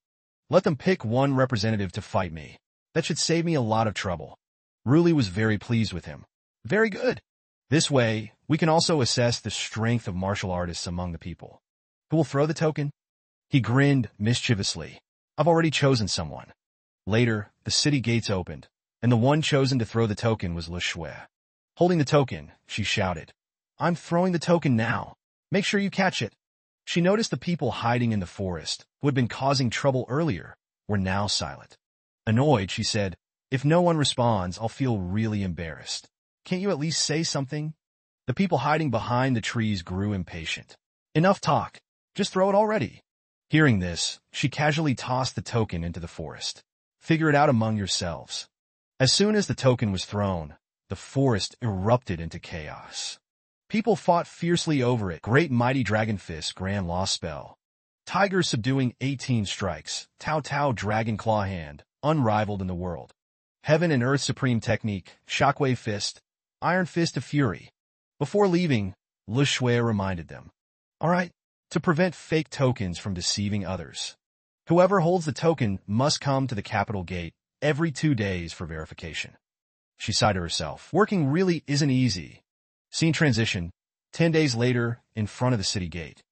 Let them pick one representative to fight me. That should save me a lot of trouble." Ruli was very pleased with him. "Very good. This way, we can also assess the strength of martial artists among the people. Who will throw the token?" He grinned mischievously. "I've already chosen someone." Later, the city gates opened, and the one chosen to throw the token was Le Shui. Holding the token, she shouted, "I'm throwing the token now. Make sure you catch it." She noticed the people hiding in the forest, who had been causing trouble earlier, were now silent. Annoyed, she said, "If no one responds, I'll feel really embarrassed. Can't you at least say something?" The people hiding behind the trees grew impatient. "Enough talk. Just throw it already." Hearing this, she casually tossed the token into the forest. "Figure it out among yourselves." As soon as the token was thrown, the forest erupted into chaos. People fought fiercely over it. Great mighty dragon fist, grand law spell. Tiger subduing 18 strikes. Tao Tao dragon claw hand, unrivaled in the world. Heaven and earth supreme technique, shockwave fist, iron fist of fury. Before leaving, Le Shui reminded them, "All right, to prevent fake tokens from deceiving others, whoever holds the token must come to the capital gate every 2 days for verification." She sighed to herself. Working really isn't easy. Scene transition. 10 days later, in front of the city gate.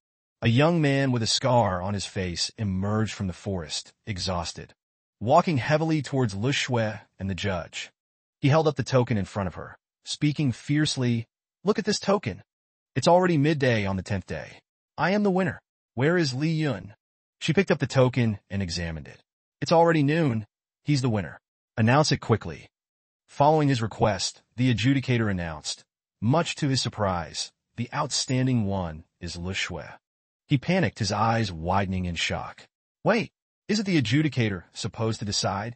A young man with a scar on his face emerged from the forest, exhausted, walking heavily towards Le Shui and the judge. He held up the token in front of her, speaking fiercely, "Look at this token. It's already midday on the 10th day. I am the winner. Where is Li Yun?" She picked up the token and examined it. "It's already noon. He's the winner. Announce it quickly." Following his request, the adjudicator announced, much to his surprise, the outstanding one is Le Shui. He panicked, his eyes widening in shock. "Wait, isn't the adjudicator supposed to decide?"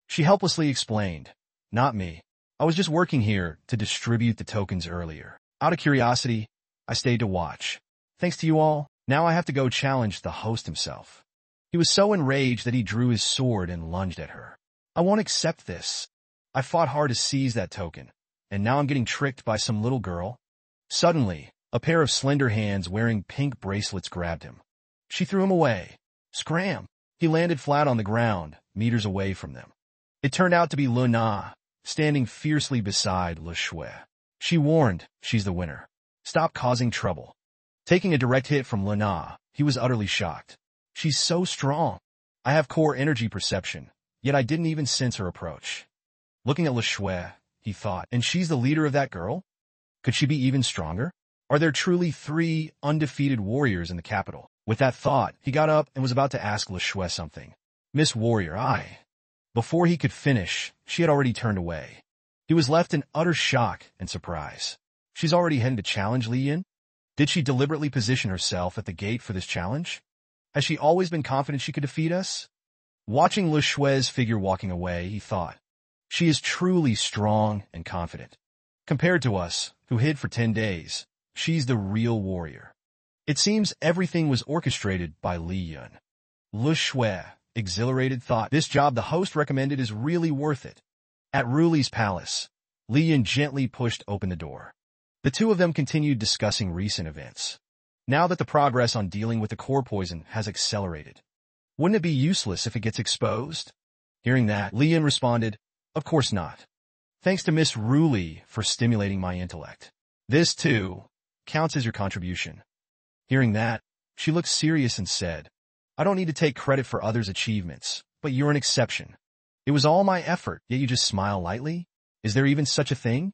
She helplessly explained, "Not me. I was just working here to distribute the tokens earlier. Out of curiosity, I stayed to watch. Thanks to you all, now I have to go challenge the host himself." He was so enraged that he drew his sword and lunged at her. "I won't accept this. I fought hard to seize that token, and now I'm getting tricked by some little girl." Suddenly, a pair of slender hands wearing pink bracelets grabbed him. She threw him away. Scram! He landed flat on the ground, meters away from them. It turned out to be Le Na, standing fiercely beside Le Shui. She warned, "She's the winner. Stop causing trouble." Taking a direct hit from Le Na, he was utterly shocked. "She's so strong. I have core energy perception, yet I didn't even sense her approach." Looking at Le Shui, he thought, "And she's the leader of that girl? Could she be even stronger? Are there truly 3 undefeated warriors in the capital?" With that thought, he got up and was about to ask Le Shui something. "Miss Warrior, Before he could finish, she had already turned away. He was left in utter shock and surprise. She's already heading to challenge Li Yun? Did she deliberately position herself at the gate for this challenge? Has she always been confident she could defeat us? Watching Le Shui's figure walking away, he thought, "She is truly strong and confident. Compared to us, who hid for 10 days, she's the real warrior." It seems everything was orchestrated by Li Yun. Le Shui, exhilarated, thought this job the host recommended is really worth it. At Ruli's palace, Li Yun gently pushed open the door. The two of them continued discussing recent events. Now that the progress on dealing with the core poison has accelerated, wouldn't it be useless if it gets exposed? Hearing that, Li Yun responded, of course not. Thanks to Miss Ruli for stimulating my intellect. This, too, counts as your contribution. Hearing that, she looked serious and said, I don't need to take credit for others' achievements, but you're an exception. It was all my effort, yet you just smile lightly? Is there even such a thing?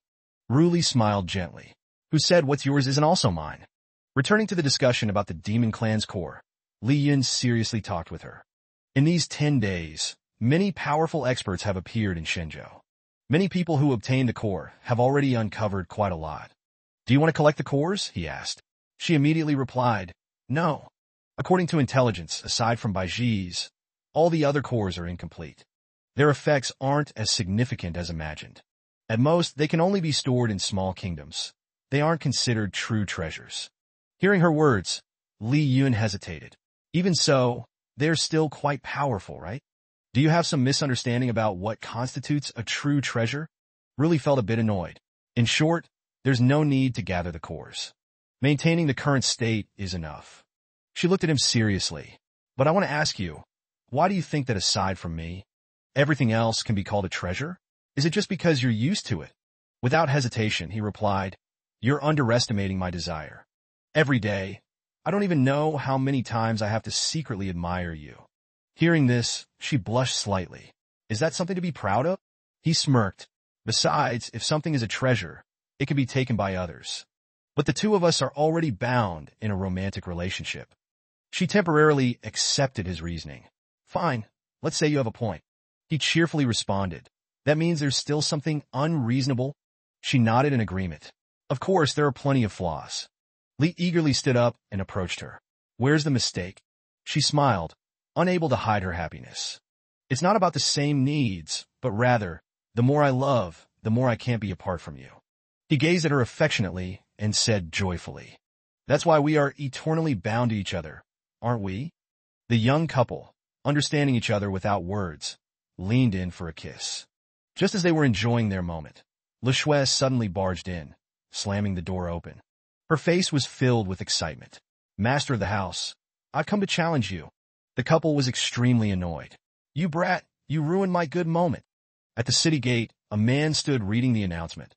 Ruli smiled gently. Who said what's yours isn't also mine? Returning to the discussion about the Demon Clan's core, Li Yun seriously talked with her. In these 10 days, many powerful experts have appeared in Shenzhou. Many people who obtained the core have already uncovered quite a lot. Do you want to collect the cores? He asked. She immediately replied, no. According to intelligence, aside from Baiji's, all the other cores are incomplete. Their effects aren't as significant as imagined. At most, they can only be stored in small kingdoms. They aren't considered true treasures. Hearing her words, Li Yun hesitated. Even so, they're still quite powerful, right? Do you have some misunderstanding about what constitutes a true treasure? Really felt a bit annoyed. In short, there's no need to gather the cores. Maintaining the current state is enough. She looked at him seriously. But I want to ask you, why do you think that aside from me, everything else can be called a treasure? Is it just because you're used to it? Without hesitation, he replied, you're underestimating my desire. Every day, I don't even know how many times I have to secretly admire you. Hearing this, she blushed slightly. Is that something to be proud of? He smirked. Besides, if something is a treasure, it can be taken by others. But the two of us are already bound in a romantic relationship. She temporarily accepted his reasoning. Fine, let's say you have a point. He cheerfully responded. That means there's still something unreasonable? She nodded in agreement. Of course, there are plenty of flaws. Li eagerly stood up and approached her. Where's the mistake? She smiled, unable to hide her happiness. It's not about the same needs, but rather, the more I love, the more I can't be apart from you. He gazed at her affectionately and said joyfully, that's why we are eternally bound to each other, aren't we? The young couple, understanding each other without words, leaned in for a kiss. Just as they were enjoying their moment, Le Shui suddenly barged in, slamming the door open. Her face was filled with excitement. Master of the house, I've come to challenge you. The couple was extremely annoyed. You brat, you ruined my good moment. At the city gate, a man stood reading the announcement.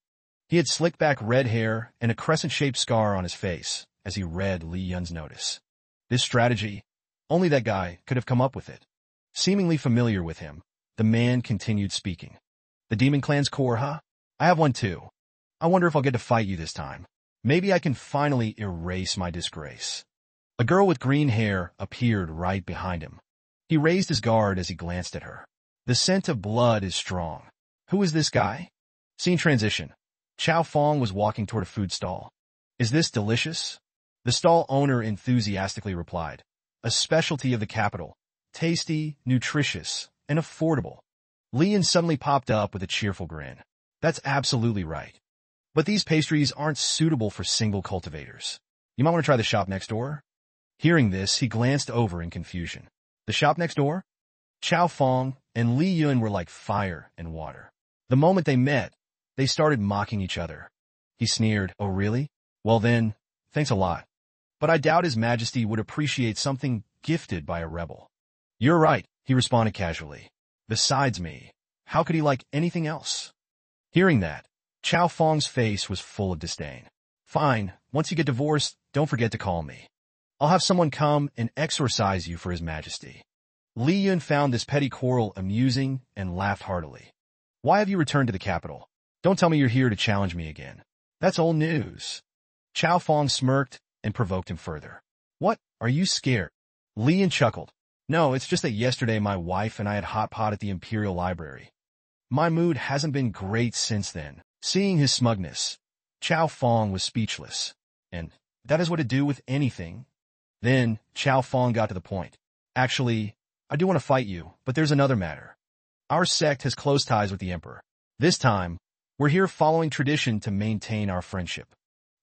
He had slicked back red hair and a crescent-shaped scar on his face as he read Li Yun's notice. This strategy, only that guy could have come up with it. Seemingly familiar with him, the man continued speaking. The Demon Clan's core, huh? I have one too. I wonder if I'll get to fight you this time. Maybe I can finally erase my disgrace. A girl with green hair appeared right behind him. He raised his guard as he glanced at her. The scent of blood is strong. Who is this guy? Scene transition. Chao Fong was walking toward a food stall. Is this delicious? The stall owner enthusiastically replied. A specialty of the capital. Tasty, nutritious, and affordable. Li Yun suddenly popped up with a cheerful grin. That's absolutely right. But these pastries aren't suitable for single cultivators. You might want to try the shop next door. Hearing this, he glanced over in confusion. The shop next door? Chao Fong and Li Yun were like fire and water. The moment they met, they started mocking each other. He sneered, oh really? Well then, thanks a lot. But I doubt His Majesty would appreciate something gifted by a rebel. You're right, he responded casually. Besides me, how could he like anything else? Hearing that, Chao Fong's face was full of disdain. Fine, once you get divorced, don't forget to call me. I'll have someone come and exorcise you for His Majesty. Li Yun found this petty quarrel amusing and laughed heartily. Why have you returned to the capital? Don't tell me you're here to challenge me again. That's old news. Chao Fong smirked and provoked him further. What? Are you scared? Li Yun chuckled. No, it's just that yesterday my wife and I had hot pot at the Imperial Library. My mood hasn't been great since then. Seeing his smugness, Chao Fong was speechless. And that is what to do with anything. Then Chao Fong got to the point. Actually, I do want to fight you, but there's another matter. Our sect has close ties with the Emperor. This time, we're here following tradition to maintain our friendship.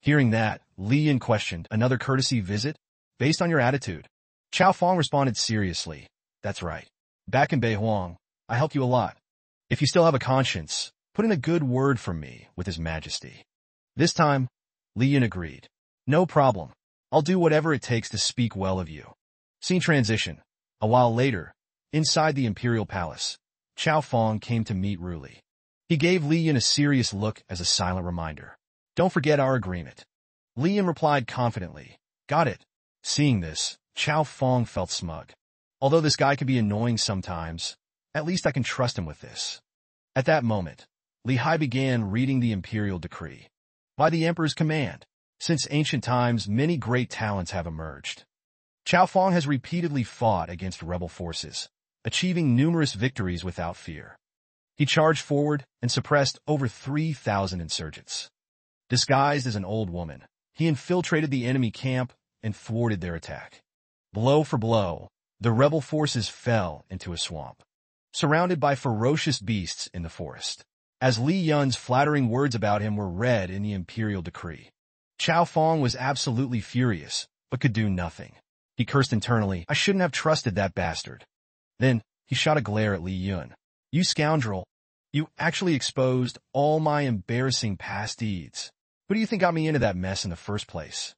Hearing that, Li Yun questioned, another courtesy visit? Based on your attitude? Chao Fong responded seriously. That's right. Back in Beihuang, I helped you a lot. If you still have a conscience, put in a good word for me with His Majesty. This time, Li Yun agreed. No problem. I'll do whatever it takes to speak well of you. Scene transition. A while later, inside the imperial palace, Chao Feng came to meet Ru Li. He gave Li Yun a serious look as a silent reminder. Don't forget our agreement. Li Yun replied confidently. Got it. Seeing this, Chao Feng felt smug. Although this guy can be annoying sometimes, at least I can trust him with this. At that moment, Li Hai began reading the imperial decree. By the emperor's command, since ancient times, many great talents have emerged. Chao Feng has repeatedly fought against rebel forces, achieving numerous victories without fear. He charged forward and suppressed over 3,000 insurgents. Disguised as an old woman, he infiltrated the enemy camp and thwarted their attack. Blow for blow, the rebel forces fell into a swamp, surrounded by ferocious beasts in the forest. As Li Yun's flattering words about him were read in the imperial decree, Chao Feng was absolutely furious, but could do nothing. He cursed internally, I shouldn't have trusted that bastard. Then, he shot a glare at Li Yun. You scoundrel! You actually exposed all my embarrassing past deeds. Who do you think got me into that mess in the first place?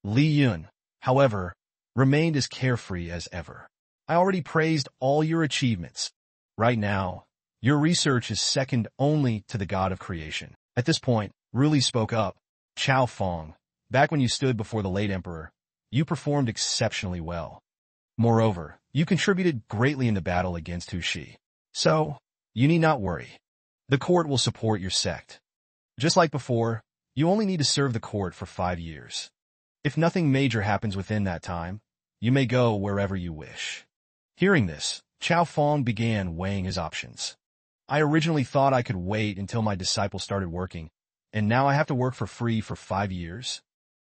Li Yun, however, remained as carefree as ever. I already praised all your achievements. Right now, your research is second only to the God of creation. At this point, Ru Li spoke up. Chao Feng, back when you stood before the late emperor, you performed exceptionally well. Moreover, you contributed greatly in the battle against Hu Shi. So, you need not worry. The court will support your sect. Just like before, you only need to serve the court for 5 years. If nothing major happens within that time, you may go wherever you wish. Hearing this, Chao Feng began weighing his options. I originally thought I could wait until my disciple started working, and now I have to work for free for 5 years?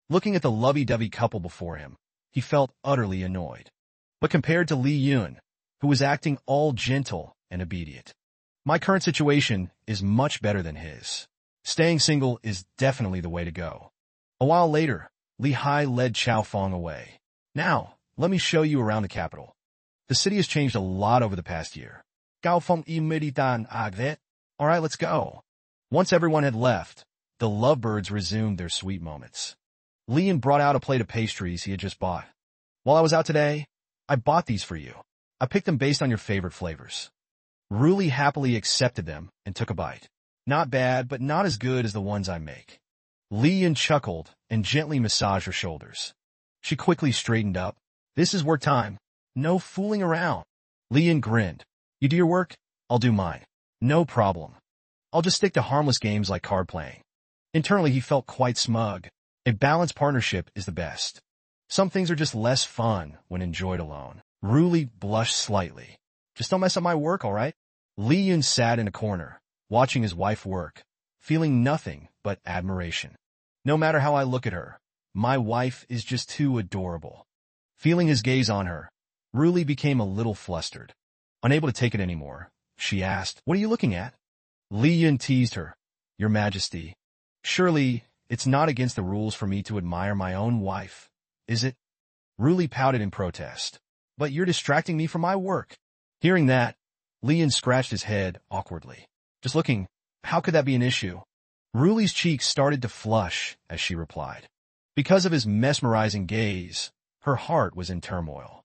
Looking at the lovey-dovey couple before him, he felt utterly annoyed. But compared to Li Yun, who was acting all gentle and obedient, my current situation is much better than his. Staying single is definitely the way to go. A while later, Li Hai led Chao Feng away. Now, let me show you around the capital. The city has changed a lot over the past year. Gao Feng imeditan agvet. Alright, let's go. Once everyone had left, the lovebirds resumed their sweet moments. Li Yun brought out a plate of pastries he had just bought. While I was out today, I bought these for you. I picked them based on your favorite flavors. Ru Li happily accepted them and took a bite. Not bad, but not as good as the ones I make. Li Yun chuckled and gently massaged her shoulders. She quickly straightened up. This is work time. No fooling around. Li Yun grinned. You do your work, I'll do mine. No problem. I'll just stick to harmless games like card playing. Internally, he felt quite smug. A balanced partnership is the best. Some things are just less fun when enjoyed alone. Ru Li blushed slightly. Just don't mess up my work, all right? Li Yun sat in a corner, watching his wife work, feeling nothing but admiration. No matter how I look at her, my wife is just too adorable. Feeling his gaze on her, Ru Li became a little flustered. Unable to take it anymore, she asked, What are you looking at? Li Yun teased her. Your Majesty, surely it's not against the rules for me to admire my own wife, is it? Ru Li pouted in protest. But you're distracting me from my work. Hearing that, Li Yun scratched his head awkwardly. Just looking, how could that be an issue? Ru Li's cheeks started to flush as she replied. Because of his mesmerizing gaze, her heart was in turmoil.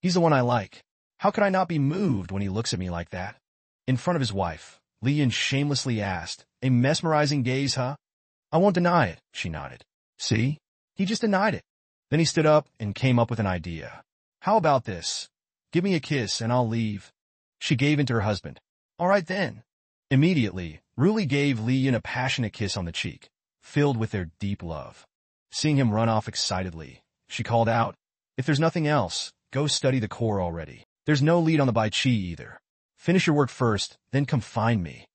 He's the one I like. How could I not be moved when he looks at me like that? In front of his wife, Li Yun shamelessly asked, A mesmerizing gaze, huh? I won't deny it, she nodded. See? He just denied it. Then he stood up and came up with an idea. How about this? Give me a kiss and I'll leave. She gave in to her husband. All right then. Immediately, Ru Li gave Li Yun a passionate kiss on the cheek, filled with their deep love. Seeing him run off excitedly, she called out, If there's nothing else, go study the core already. There's no lead on the Bai Chi either. Finish your work first, then come find me.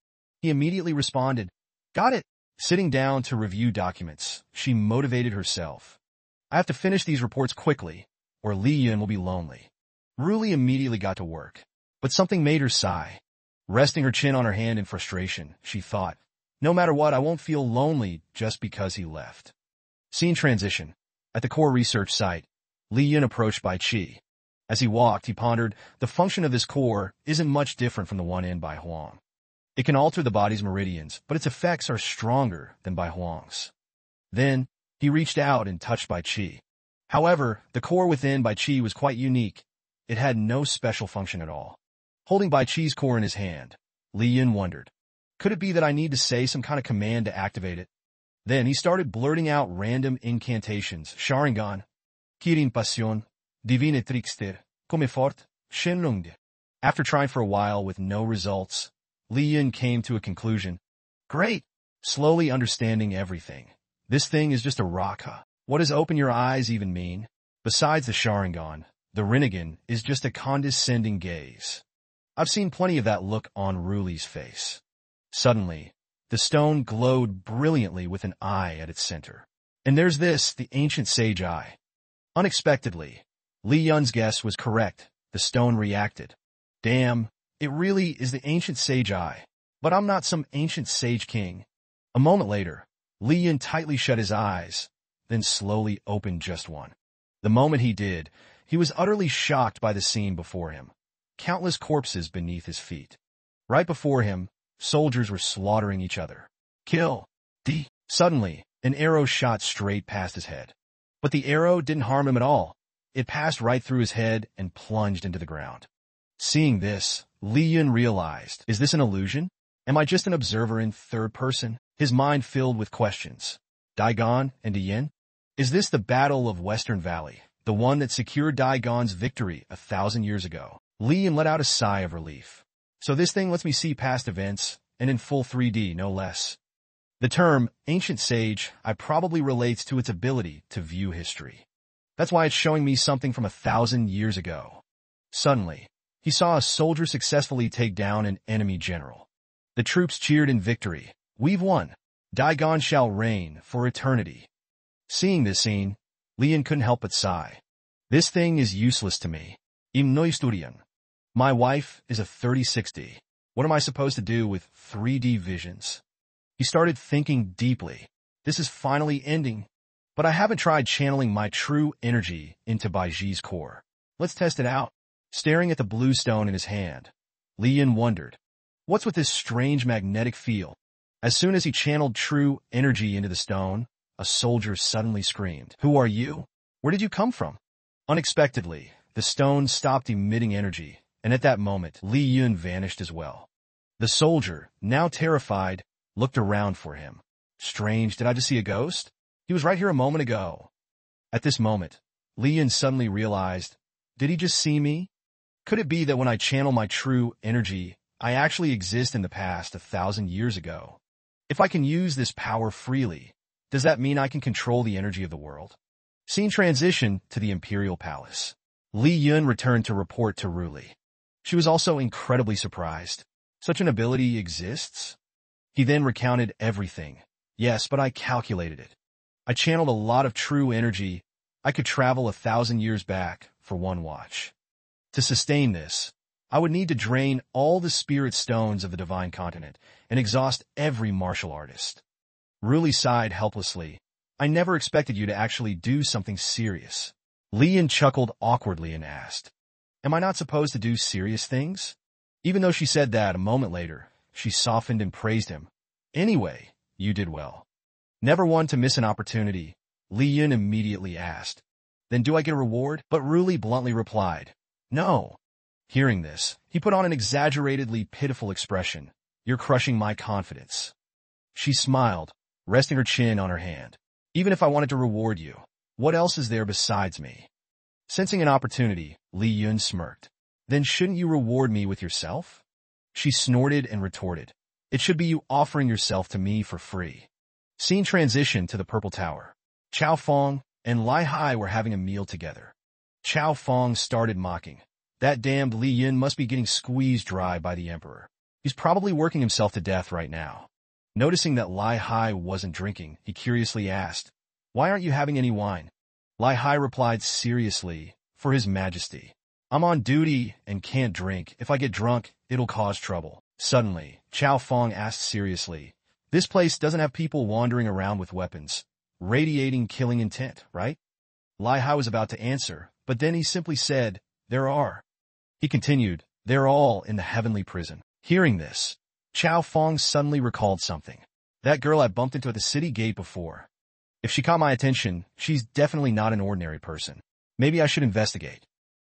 He immediately responded, Got it. Sitting down to review documents, she motivated herself. I have to finish these reports quickly, or Li Yun will be lonely. Ru Li immediately got to work, but something made her sigh. Resting her chin on her hand in frustration, she thought, No matter what, I won't feel lonely just because he left. Scene transition. At the core research site, Li Yun approached Bai Chi. As he walked, he pondered, the function of this core isn't much different from the one in Bai Huang. It can alter the body's meridians, but its effects are stronger than Bai Huang's. Then, he reached out and touched Bai Qi. However, the core within Bai Qi was quite unique. It had no special function at all. Holding Bai Qi's core in his hand, Li Yun wondered, could it be that I need to say some kind of command to activate it? Then he started blurting out random incantations, Sharingan, Kirin Passion, Divine Trickster, Come Fort, Shenlong. After trying for a while with no results, Li Yun came to a conclusion. Great! Slowly understanding everything. This thing is just a rock. What does open your eyes even mean? Besides the Sharingan, the Rinnegan is just a condescending gaze. I've seen plenty of that look on Ruli's face. Suddenly, the stone glowed brilliantly with an eye at its center. And there's this, the ancient sage eye. Unexpectedly, Li Yun's guess was correct. The stone reacted. Damn, it really is the ancient sage eye. But I'm not some ancient sage king. A moment later, Li Yun tightly shut his eyes, then slowly opened just one. The moment he did, he was utterly shocked by the scene before him. Countless corpses beneath his feet. Right before him, soldiers were slaughtering each other. Kill! D! Suddenly, an arrow shot straight past his head. But the arrow didn't harm him at all. It passed right through his head and plunged into the ground. Seeing this, Li Yun realized, is this an illusion? Am I just an observer in third person? His mind filled with questions. Daigon and Diyin? Is this the Battle of Western Valley, the one that secured Daigon's victory 1,000 years ago? Li Yun let out a sigh of relief. So this thing lets me see past events, and in full 3D, no less. The term, ancient sage, I probably relates to its ability to view history. That's why it's showing me something from 1,000 years ago. Suddenly, he saw a soldier successfully take down an enemy general. The troops cheered in victory. We've won. Daigon shall reign for eternity. Seeing this scene, Li Yun couldn't help but sigh. This thing is useless to me. Im no estudian. My wife is a 3060. What am I supposed to do with 3D visions? He started thinking deeply. This is finally ending. But I haven't tried channeling my true energy into Baiji's core. Let's test it out. Staring at the blue stone in his hand, Li Yun wondered, what's with this strange magnetic field? As soon as he channeled true energy into the stone, a soldier suddenly screamed, "Who are you? Where did you come from?" Unexpectedly, the stone stopped emitting energy, and at that moment, Li Yun vanished as well. The soldier, now terrified, looked around for him. Strange, did I just see a ghost? He was right here a moment ago. At this moment, Li Yun suddenly realized, did he just see me? Could it be that when I channel my true energy, I actually exist in the past 1,000 years ago? If I can use this power freely, does that mean I can control the energy of the world? Scene transition to the Imperial Palace. Li Yun returned to report to Ruli. She was also incredibly surprised. Such an ability exists? He then recounted everything. Yes, but I calculated it. I channeled a lot of true energy. I could travel 1,000 years back for one watch. To sustain this, I would need to drain all the spirit stones of the divine continent and exhaust every martial artist. Ruli sighed helplessly. I never expected you to actually do something serious. Li Yun chuckled awkwardly and asked, am I not supposed to do serious things? Even though she said that a moment later, she softened and praised him. Anyway, you did well. Never one to miss an opportunity, Li Yun immediately asked. Then do I get a reward? But Ruli bluntly replied, no. Hearing this, he put on an exaggeratedly pitiful expression. You're crushing my confidence. She smiled, resting her chin on her hand. Even if I wanted to reward you, what else is there besides me? Sensing an opportunity, Li Yun smirked. Then shouldn't you reward me with yourself? She snorted and retorted. It should be you offering yourself to me for free. Scene transition to the Purple Tower. Chao Fong and Lai Hai were having a meal together. Chao Fong started mocking. That damned Li Yun must be getting squeezed dry by the emperor. He's probably working himself to death right now. Noticing that Lai Hai wasn't drinking, he curiously asked, why aren't you having any wine? Lai Hai replied seriously, for his majesty. I'm on duty and can't drink. If I get drunk, it'll cause trouble. Suddenly, Chao Fong asked seriously, this place doesn't have people wandering around with weapons, radiating killing intent, right? Lai Hai was about to answer, but then he simply said, There are. He continued, they're all in the heavenly prison. Hearing this, Chow Fong suddenly recalled something. That girl I bumped into at the city gate before. If she caught my attention, she's definitely not an ordinary person. Maybe I should investigate.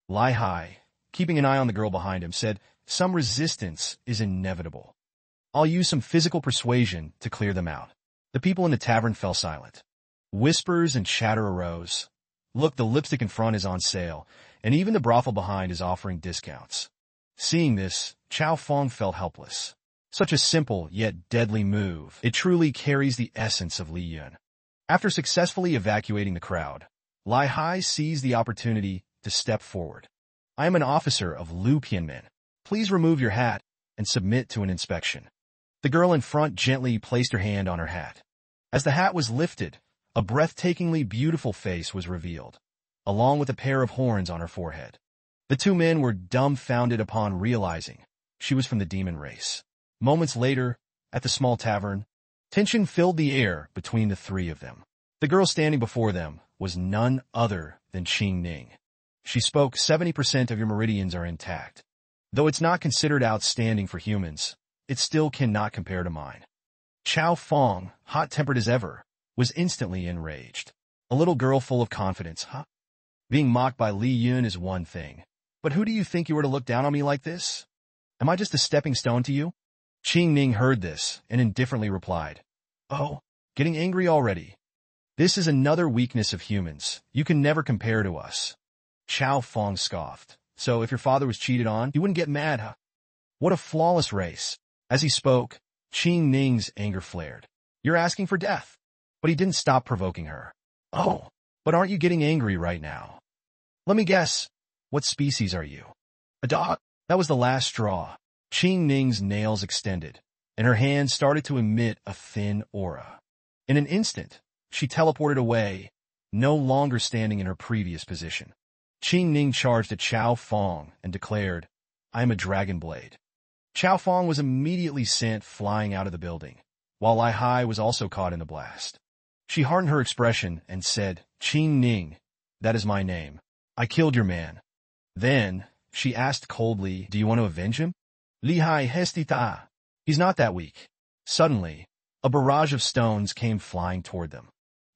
Lai Hai, keeping an eye on the girl behind him, said, some resistance is inevitable. I'll use some physical persuasion to clear them out. The people in the tavern fell silent. Whispers and chatter arose. Look, the lipstick in front is on sale, and even the brothel behind is offering discounts. Seeing this, Chow Fong felt helpless. Such a simple yet deadly move. It truly carries the essence of Li Yun. After successfully evacuating the crowd, Lai Hai seized the opportunity to step forward. I am an officer of Lu Pianmin. Please remove your hat and submit to an inspection. The girl in front gently placed her hand on her hat. As the hat was lifted, a breathtakingly beautiful face was revealed, along with a pair of horns on her forehead. The two men were dumbfounded upon realizing she was from the demon race. Moments later, at the small tavern, tension filled the air between the three of them. The girl standing before them was none other than Qing Ning. She spoke, 70% of your meridians are intact. Though it's not considered outstanding for humans, it still cannot compare to mine. Chow Fong, hot-tempered as ever, was instantly enraged. A little girl full of confidence, huh? Being mocked by Li Yun is one thing, but who do you think you were to look down on me like this? Am I just a stepping stone to you? Qing Ning heard this and indifferently replied, oh, getting angry already. This is another weakness of humans. You can never compare to us. Chow Fong scoffed. So if your father was cheated on, you wouldn't get mad, huh? What a flawless race. As he spoke, Qing Ning's anger flared. You're asking for death. But he didn't stop provoking her. Oh, but aren't you getting angry right now? Let me guess. What species are you? A dog? That was the last straw. Qing Ning's nails extended, and her hand started to emit a thin aura. In an instant, she teleported away, no longer standing in her previous position. Qing Ning charged at Chow Fong and declared, I am a dragon blade. Chow Fong was immediately sent flying out of the building, while Lai Hai was also caught in the blast. She hardened her expression and said, Qing Ning, that is my name. I killed your man. Then, she asked coldly, do you want to avenge him? Li Hai hestita. He's not that weak. Suddenly, a barrage of stones came flying toward them.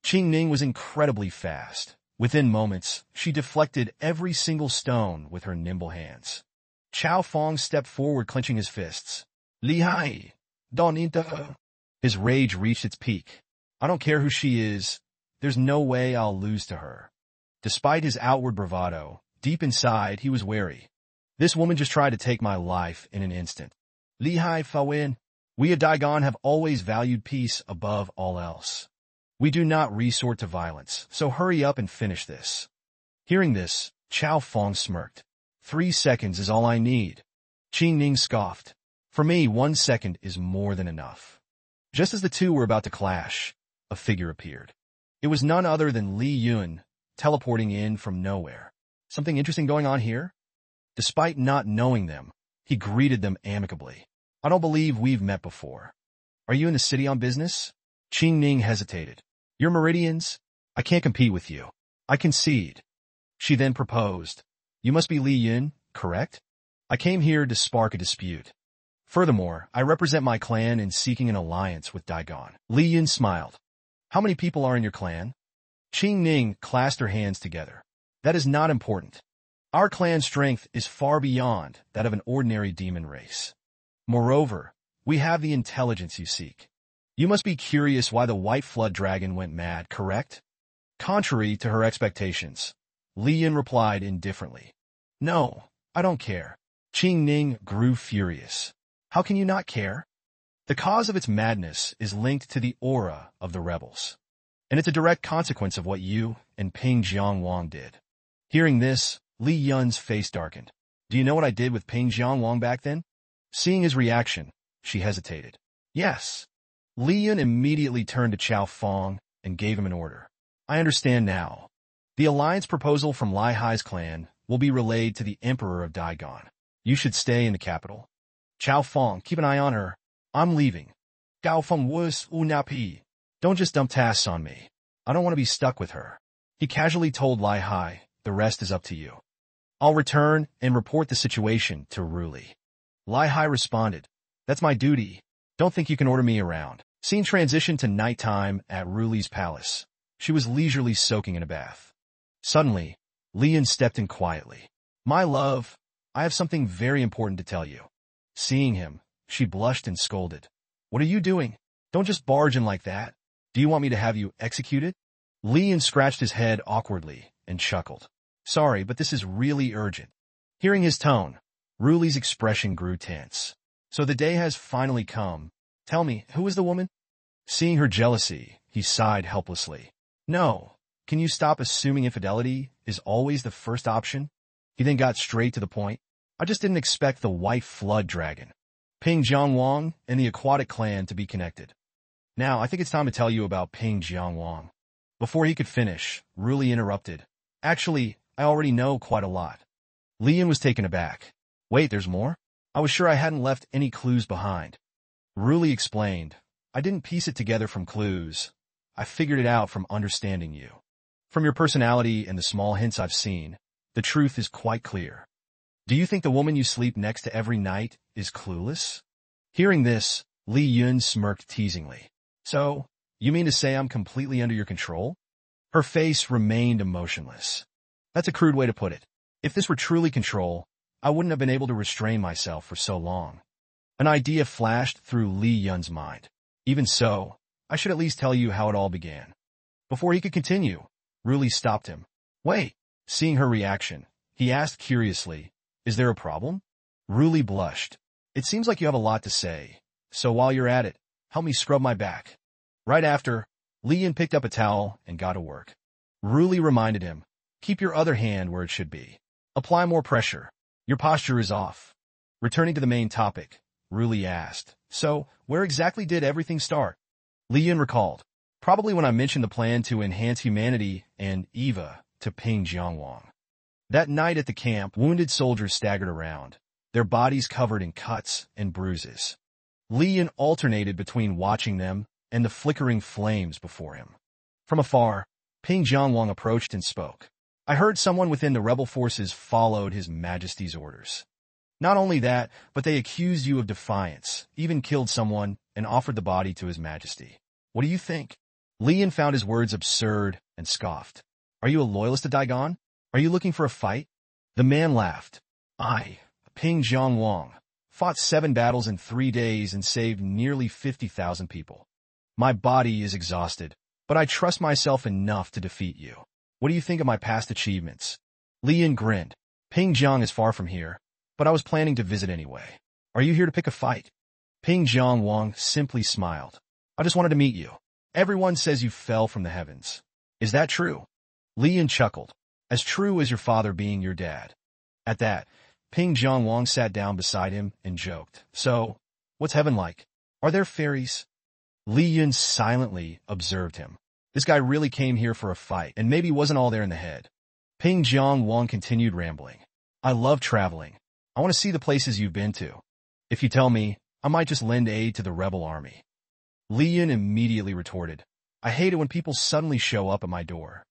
Qing Ning was incredibly fast. Within moments, she deflected every single stone with her nimble hands. Chow Fong stepped forward, clenching his fists. Li Hai, don't inter. His rage reached its peak. I don't care who she is. There's no way I'll lose to her. Despite his outward bravado, deep inside he was wary. This woman just tried to take my life in an instant. Li Hai Fawin, we at Daigon have always valued peace above all else. We do not resort to violence, so hurry up and finish this. Hearing this, Chow Fong smirked. 3 seconds is all I need. Qing Ning scoffed. For me, 1 second is more than enough. Just as the two were about to clash, a figure appeared. It was none other than Li Yun, teleporting in from nowhere. Something interesting going on here? Despite not knowing them, he greeted them amicably. I don't believe we've met before. Are you in the city on business? Qing Ning hesitated. Your meridians? I can't compete with you. I concede. She then proposed. You must be Li Yun, correct? I came here to spark a dispute. Furthermore, I represent my clan in seeking an alliance with Daigon. Li Yun smiled. How many people are in your clan? Qing Ning clasped her hands together. That is not important. Our clan's strength is far beyond that of an ordinary demon race. Moreover, we have the intelligence you seek. You must be curious why the White Flood Dragon went mad, correct? Contrary to her expectations, Li Yun replied indifferently. No, I don't care. Qing Ning grew furious. How can you not care? The cause of its madness is linked to the aura of the rebels, and it's a direct consequence of what you and Ping Jiangwang did. Hearing this, Li Yun's face darkened. Do you know what I did with Ping Jiangwang back then? Seeing his reaction, she hesitated. Yes. Li Yun immediately turned to Chow Fong and gave him an order. I understand now. The alliance proposal from Lai Hai's clan will be relayed to the Emperor of Daigon. You should stay in the capital. Chow Fong, keep an eye on her. I'm leaving. Gao Feng was unapi. Don't just dump tasks on me. I don't want to be stuck with her. He casually told Lai Hai, the rest is up to you. I'll return and report the situation to Ruli. Lai Hai responded, that's my duty. Don't think you can order me around. Scene transitioned to nighttime at Ruli's palace. She was leisurely soaking in a bath. Suddenly, Lian stepped in quietly. My love, I have something very important to tell you. Seeing him, she blushed and scolded. What are you doing? Don't just barge in like that. Do you want me to have you executed? Lian scratched his head awkwardly and chuckled. Sorry, but this is really urgent. Hearing his tone, Ruli's expression grew tense. So the day has finally come. Tell me, who is the woman? Seeing her jealousy, he sighed helplessly. No. Can you stop assuming infidelity is always the first option? He then got straight to the point. I just didn't expect the white flood dragon, Ping Jiangwang, and the aquatic clan to be connected. Now, I think it's time to tell you about Ping Jiangwang. Before he could finish, Ruli interrupted. Actually, I already know quite a lot. Lian was taken aback. Wait, there's more? I was sure I hadn't left any clues behind. Ruli explained. I didn't piece it together from clues. I figured it out from understanding you. From your personality and the small hints I've seen, the truth is quite clear. Do you think the woman you sleep next to every night is clueless? Hearing this, Li Yun smirked teasingly. So, you mean to say I'm completely under your control? Her face remained emotionless. That's a crude way to put it. If this were truly control, I wouldn't have been able to restrain myself for so long. An idea flashed through Li Yun's mind. Even so, I should at least tell you how it all began. Before he could continue, Ruli stopped him. Wait. Seeing her reaction, he asked curiously, is there a problem? Ruli blushed. It seems like you have a lot to say, so while you're at it, help me scrub my back. Right after, Lian picked up a towel and got to work. Ruli reminded him, keep your other hand where it should be. Apply more pressure. Your posture is off. Returning to the main topic, Ruli asked, so, where exactly did everything start? Lian recalled, probably when I mentioned the plan to enhance humanity and Eva to Ping Jiangwang. That night at the camp, wounded soldiers staggered around, their bodies covered in cuts and bruises. Lian alternated between watching them and the flickering flames before him. From afar, Ping Jiangwang approached and spoke. I heard someone within the rebel forces followed His Majesty's orders. Not only that, but they accused you of defiance, even killed someone, and offered the body to His Majesty. What do you think? Lian found his words absurd and scoffed. Are you a loyalist to Daigon? Are you looking for a fight? The man laughed. I, Ping Jiangwang, fought 7 battles in 3 days and saved nearly 50,000 people. My body is exhausted, but I trust myself enough to defeat you. What do you think of my past achievements? Lian grinned. Ping Jiang is far from here, but I was planning to visit anyway. Are you here to pick a fight? Ping Jiangwang simply smiled. I just wanted to meet you. Everyone says you fell from the heavens. Is that true? Lian chuckled. As true as your father being your dad. At that, Ping Jiangwang sat down beside him and joked. So, what's heaven like? Are there fairies? Li Yun silently observed him. This guy really came here for a fight, and maybe wasn't all there in the head. Ping Jiangwang continued rambling. I love traveling. I want to see the places you've been to. If you tell me, I might just lend aid to the rebel army. Li Yun immediately retorted. I hate it when people suddenly show up at my door.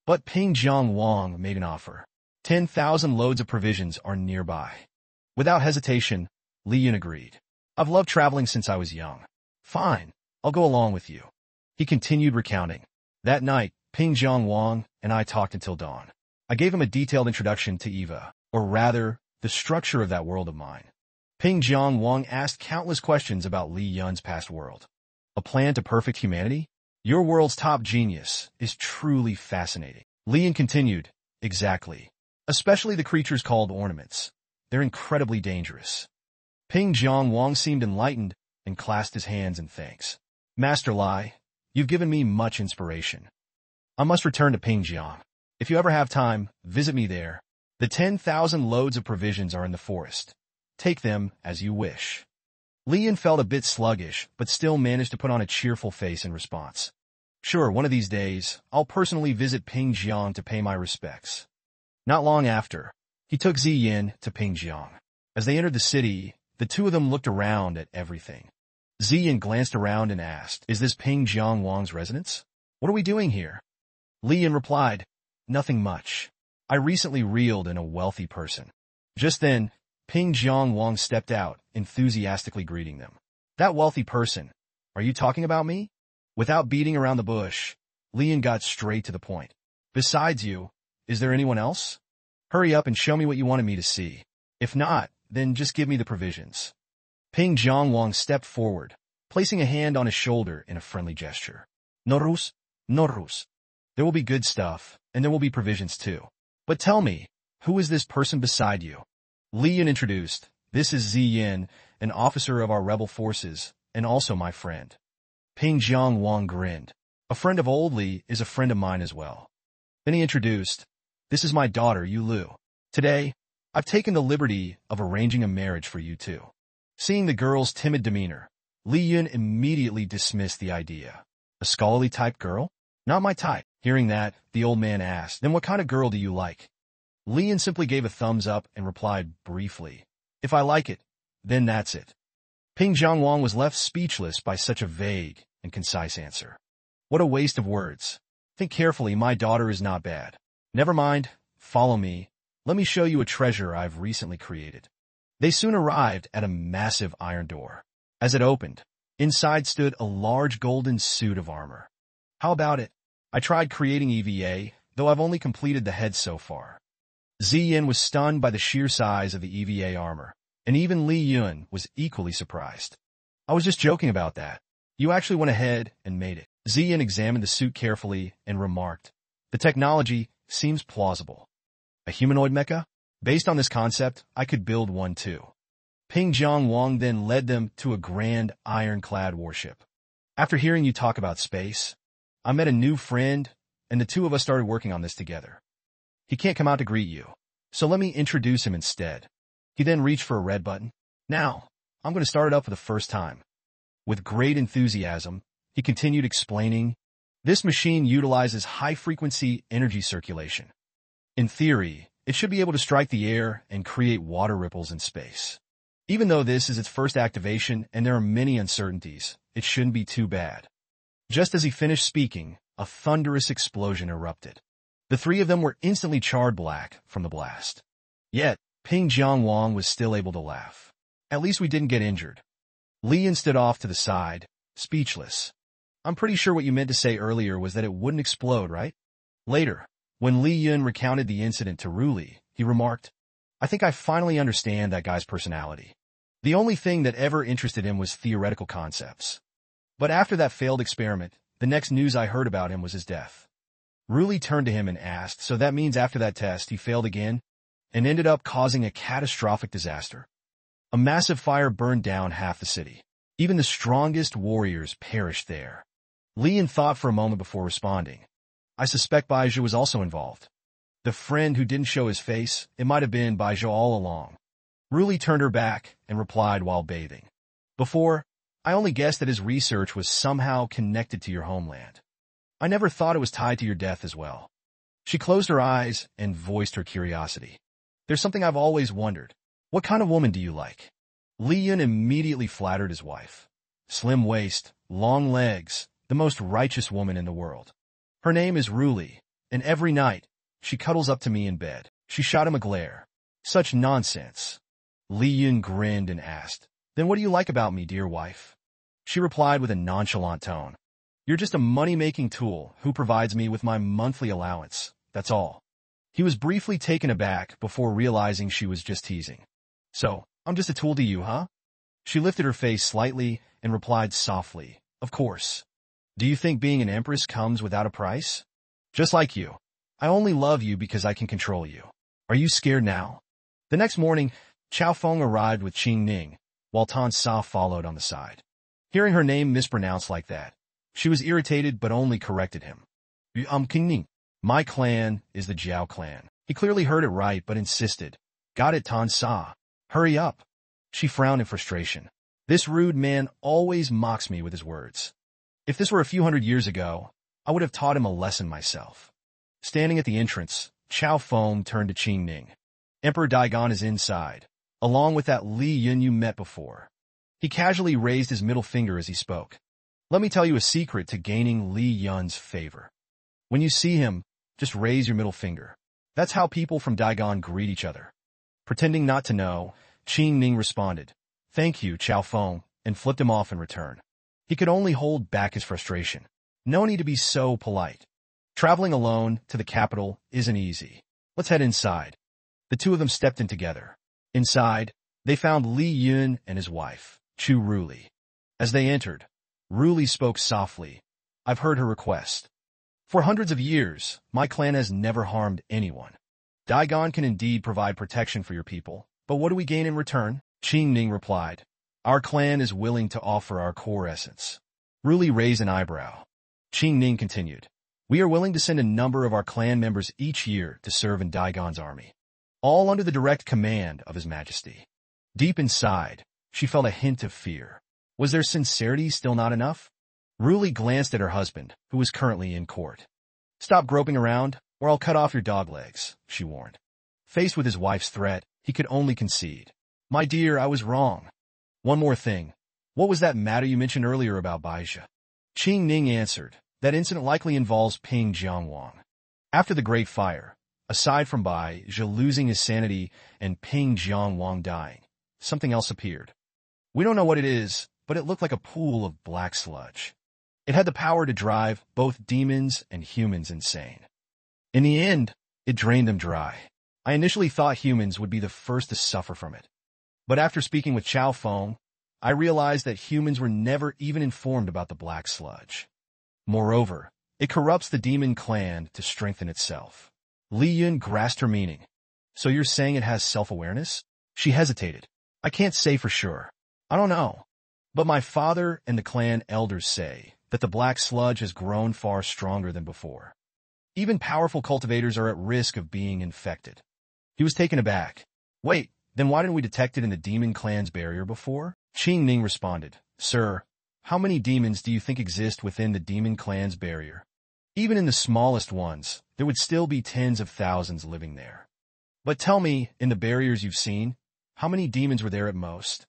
But Ping Jiangwang made an offer. 10,000 loads of provisions are nearby. Without hesitation, Li Yun agreed. I've loved traveling since I was young. Fine, I'll go along with you. He continued recounting. That night, Ping Jiangwang and I talked until dawn. I gave him a detailed introduction to Eva, or rather, the structure of that world of mine. Ping Jiangwang asked countless questions about Li Yun's past world. A plan to perfect humanity? Your world's top genius is truly fascinating. Li Yun continued, exactly. Especially the creatures called ornaments. They're incredibly dangerous. Ping Jiangwang seemed enlightened and clasped his hands in thanks. Master Lai, you've given me much inspiration. I must return to Pingjiang. If you ever have time, visit me there. The 10,000 loads of provisions are in the forest. Take them as you wish. Lian felt a bit sluggish, but still managed to put on a cheerful face in response. Sure, one of these days, I'll personally visit Pingjiang to pay my respects. Not long after, he took Ziyin to Pingjiang. As they entered the city, the two of them looked around at everything. Ziyin glanced around and asked, is this Ping Jiangwang's residence? What are we doing here? Lian replied, nothing much. I recently reeled in a wealthy person. Just then, PingBong stepped out, enthusiastically greeting them. That wealthy person, are you talking about me? Without beating around the bush, Lian got straight to the point. Besides you, is there anyone else? Hurry up and show me what you wanted me to see. If not, then just give me the provisions. PingBong stepped forward, placing a hand on his shoulder in a friendly gesture. Norus, Norus. There will be good stuff, and there will be provisions too. But tell me, who is this person beside you? Lian introduced. This is Ziyin, an officer of our rebel forces, and also my friend. PingBong grinned. A friend of old Li is a friend of mine as well. Then he introduced. This is my daughter, Yu Lu. Today, I've taken the liberty of arranging a marriage for you two. Seeing the girl's timid demeanor, Li Yun immediately dismissed the idea. A scholarly type girl? Not my type. Hearing that, the old man asked, then what kind of girl do you like? Li Yun simply gave a thumbs up and replied briefly, if I like it, then that's it. PingBong was left speechless by such a vague and concise answer. What a waste of words. Think carefully, my daughter is not bad. Never mind, follow me. Let me show you a treasure I've recently created. They soon arrived at a massive iron door. As it opened, inside stood a large golden suit of armor. How about it? I tried creating EVA, though I've only completed the head so far. Ziyin was stunned by the sheer size of the EVA armor, and even Li Yun was equally surprised. I was just joking about that. You actually went ahead and made it. Ziyin examined the suit carefully and remarked, the technology seems plausible. A humanoid mecha? Based on this concept, I could build one too. PingBong then led them to a grand ironclad warship. After hearing you talk about space, I met a new friend, and the two of us started working on this together. He can't come out to greet you, so let me introduce him instead. He then reached for a red button. Now, I'm going to start it up for the first time. With great enthusiasm, he continued explaining, this machine utilizes high-frequency energy circulation. In theory, it should be able to strike the air and create water ripples in space. Even though this is its first activation and there are many uncertainties, it shouldn't be too bad. Just as he finished speaking, a thunderous explosion erupted. The three of them were instantly charred black from the blast. Yet, PingBong was still able to laugh. At least we didn't get injured. Li Yun stood off to the side, speechless. I'm pretty sure what you meant to say earlier was that it wouldn't explode, right? Later, when Li Yun recounted the incident to Ruli, he remarked, I think I finally understand that guy's personality. The only thing that ever interested him was theoretical concepts. But after that failed experiment, the next news I heard about him was his death. Ruli turned to him and asked, so that means after that test he failed again and ended up causing a catastrophic disaster. A massive fire burned down half the city. Even the strongest warriors perished there. Li Yun thought for a moment before responding. I suspect Baizhou was also involved. The friend who didn't show his face, it might have been Baizhou all along. Ruli turned her back and replied while bathing. Before, I only guessed that his research was somehow connected to your homeland. I never thought it was tied to your death as well. She closed her eyes and voiced her curiosity. There's something I've always wondered. What kind of woman do you like? Li Yun immediately flattered his wife. Slim waist, long legs, the most righteous woman in the world. Her name is Ruli, and every night, she cuddles up to me in bed. She shot him a glare. Such nonsense. Li Yun grinned and asked, then what do you like about me, dear wife? She replied with a nonchalant tone. You're just a money-making tool who provides me with my monthly allowance. That's all. He was briefly taken aback before realizing she was just teasing. So, I'm just a tool to you, huh? She lifted her face slightly and replied softly, of course. Do you think being an empress comes without a price? Just like you. I only love you because I can control you. Are you scared now? The next morning, Chao Feng arrived with Qing Ning, while Tan Sa followed on the side. Hearing her name mispronounced like that, she was irritated but only corrected him. Qing Ning. My clan is the Jiao clan. He clearly heard it right but insisted. Got it, Tan Sa. Hurry up. She frowned in frustration. This rude man always mocks me with his words. If this were a few hundred years ago, I would have taught him a lesson myself. Standing at the entrance, Chao Feng turned to Qing Ning. Emperor Daigon is inside, along with that Li Yun you met before. He casually raised his middle finger as he spoke. Let me tell you a secret to gaining Li Yun's favor. When you see him, just raise your middle finger. That's how people from Daigon greet each other. Pretending not to know, Qing Ning responded, "Thank you, Chao Feng," and flipped him off in return. He could only hold back his frustration. No need to be so polite. Traveling alone to the capital isn't easy. Let's head inside. The two of them stepped in together. Inside, they found Li Yun and his wife, Chu Ruli. As they entered, Ruli spoke softly. "I've heard her request. For hundreds of years, my clan has never harmed anyone. Daigon can indeed provide protection for your people, but what do we gain in return?" Qing Ning replied, "Our clan is willing to offer our core essence." Ruli raised an eyebrow. Qing Ning continued, "We are willing to send a number of our clan members each year to serve in Daigon's army, all under the direct command of His Majesty." Deep inside, she felt a hint of fear. Was their sincerity still not enough? Ruli glanced at her husband, who was currently in court. "Stop groping around, or I'll cut off your dog legs," she warned. Faced with his wife's threat, he could only concede. "My dear, I was wrong. One more thing. What was that matter you mentioned earlier about Baizha?" Qing Ning answered, "That incident likely involves Ping Jiangwang. After the Great Fire, aside from Baizha losing his sanity and Ping Jiangwang dying, something else appeared. We don't know what it is, but it looked like a pool of black sludge. It had the power to drive both demons and humans insane. In the end, it drained them dry. I initially thought humans would be the first to suffer from it. But after speaking with Chao Feng, I realized that humans were never even informed about the black sludge. Moreover, it corrupts the demon clan to strengthen itself." Li Yun grasped her meaning. "So you're saying it has self-awareness?" She hesitated. "I can't say for sure. I don't know. But my father and the clan elders say that the black sludge has grown far stronger than before. Even powerful cultivators are at risk of being infected." He was taken aback. "Wait, then why didn't we detect it in the demon clan's barrier before?" Qing Ning responded, "Sir, how many demons do you think exist within the demon clan's barrier? Even in the smallest ones, there would still be tens of thousands living there. But tell me, in the barriers you've seen, how many demons were there at most?"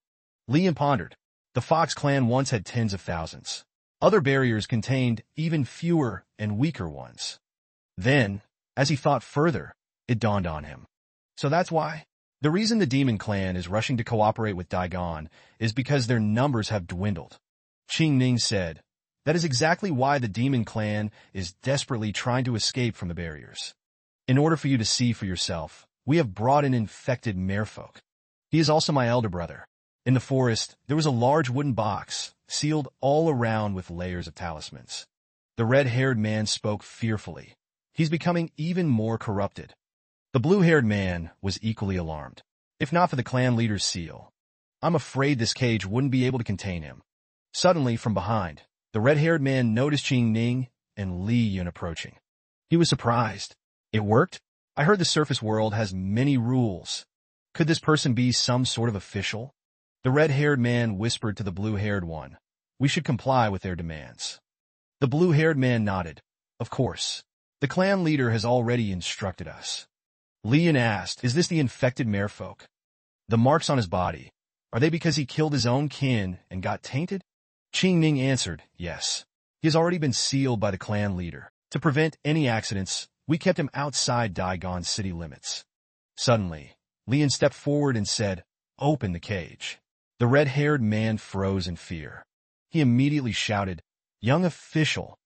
Li Yun pondered. The Fox clan once had tens of thousands. Other barriers contained even fewer and weaker ones. Then, as he thought further, it dawned on him. So that's why? The reason the demon clan is rushing to cooperate with Daigon is because their numbers have dwindled. Qing Ning said, "That is exactly why the demon clan is desperately trying to escape from the barriers. In order for you to see for yourself, we have brought an infected merfolk. He is also my elder brother. In the forest, there was a large wooden box, sealed all around with layers of talismans." The red-haired man spoke fearfully. "He's becoming even more corrupted." The blue-haired man was equally alarmed. "If not for the clan leader's seal, I'm afraid this cage wouldn't be able to contain him." Suddenly, from behind, the red-haired man noticed Qing Ning and Li Yun approaching. He was surprised. "It worked? I heard the surface world has many rules. Could this person be some sort of official?" The red-haired man whispered to the blue-haired one, "We should comply with their demands." The blue-haired man nodded. "Of course. The clan leader has already instructed us." Li Yun asked, "Is this the infected merfolk? The marks on his body, are they because he killed his own kin and got tainted?" Qing Ning answered, "Yes. He has already been sealed by the clan leader. To prevent any accidents, we kept him outside Daigon's city limits." Suddenly, Li Yun stepped forward and said, "Open the cage." The red-haired man froze in fear. He immediately shouted, "Young official,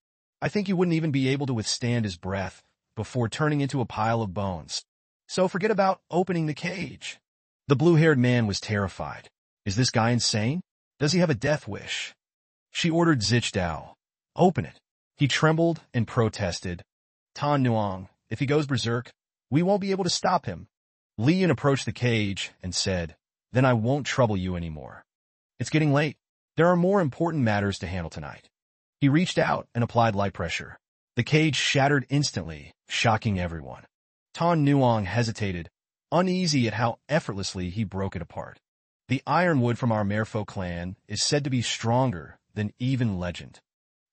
I think you wouldn't even be able to withstand his breath before turning into a pile of bones. So forget about opening the cage." The blue-haired man was terrified. Is this guy insane? Does he have a death wish? She ordered Zichdao, "Open it." He trembled and protested. "Tan Nuang, if he goes berserk, we won't be able to stop him." Li Yun approached the cage and said, "Then I won't trouble you anymore. It's getting late. There are more important matters to handle tonight." He reached out and applied light pressure. The cage shattered instantly, shocking everyone. Tan Nuang hesitated, uneasy at how effortlessly he broke it apart. "The ironwood from our Merfolk clan is said to be stronger than even legend."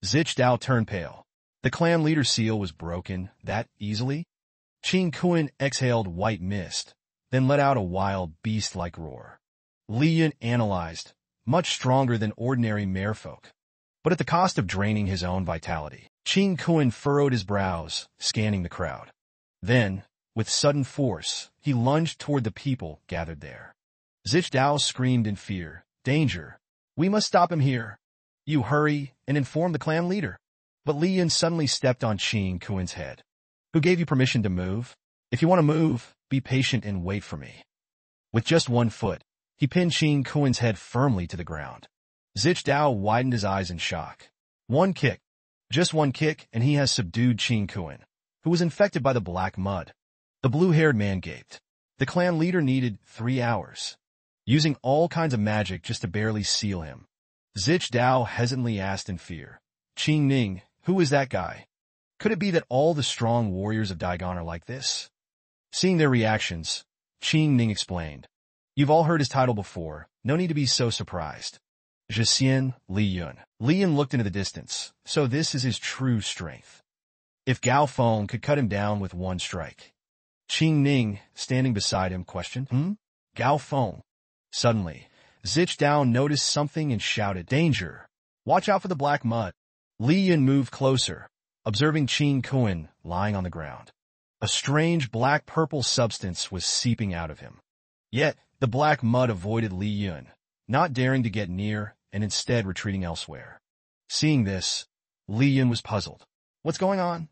Zichdao turned pale. The clan leader seal was broken that easily? Qing Kun exhaled white mist, then let out a wild beast-like roar. Li Yun analyzed, much stronger than ordinary merfolk, but at the cost of draining his own vitality. Qing Kun furrowed his brows, scanning the crowd. Then, With sudden force, he lunged toward the people gathered there. Zichdao screamed in fear, "Danger! We must stop him here. You hurry and inform the clan leader." But Li Yun suddenly stepped on Qing Kuin's head. "Who gave you permission to move? If you want to move, be patient and wait for me." With just one foot, he pinned Qing Kuin's head firmly to the ground. Zichdao widened his eyes in shock. One kick. Just one kick, and he has subdued Qing Kuin, who was infected by the black mud. The blue-haired man gaped. The clan leader needed 3 hours, using all kinds of magic just to barely seal him. Zichdao hesitantly asked in fear, "Qing Ning, who is that guy? Could it be that all the strong warriors of Daigon are like this?" Seeing their reactions, Qing Ning explained, "You've all heard his title before. No need to be so surprised. Jixian Li Yun." Li Yun looked into the distance. So this is his true strength. If Gao Feng could cut him down with one strike. Qing Ning, standing beside him, questioned, Gao Feng. Suddenly, Zichdao noticed something and shouted, "Danger! Watch out for the black mud." Li Yun moved closer, observing Qing Kuin lying on the ground. A strange black-purple substance was seeping out of him. Yet, the black mud avoided Li Yun, not daring to get near and instead retreating elsewhere. Seeing this, Li Yun was puzzled. "What's going on?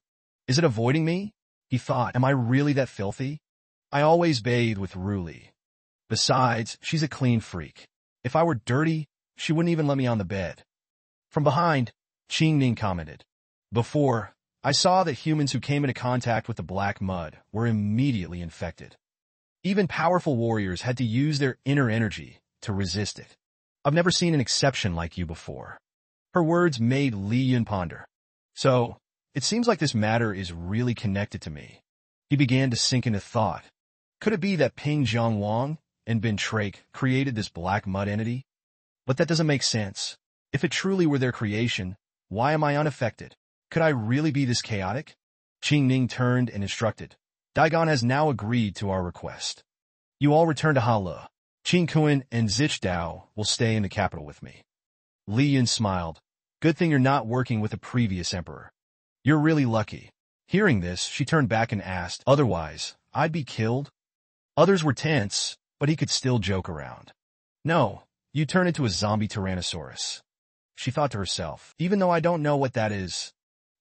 Is it avoiding me?" He thought, "Am I really that filthy? I always bathe with Ruli. Besides, she's a clean freak. If I were dirty, she wouldn't even let me on the bed." From behind, Qing Ning commented, "Before, I saw that humans who came into contact with the black mud were immediately infected. Even powerful warriors had to use their inner energy to resist it. I've never seen an exception like you before." Her words made Li Yun ponder. "So, it seems like this matter is really connected to me." He began to sink into thought. Could it be that Ping Wang and Bin Trake created this black mud entity? But that doesn't make sense. If it truly were their creation, why am I unaffected? Could I really be this chaotic? Qing Ning turned and instructed, "Daigon has now agreed to our request. You all return to Hala. Qing Kuin and Zichdao will stay in the capital with me." Li Yun smiled. "Good thing you're not working with the previous emperor. You're really lucky." Hearing this, she turned back and asked, "Otherwise, I'd be killed?" Others were tense, but he could still joke around. "No, you turn into a zombie Tyrannosaurus." She thought to herself, "Even though I don't know what that is."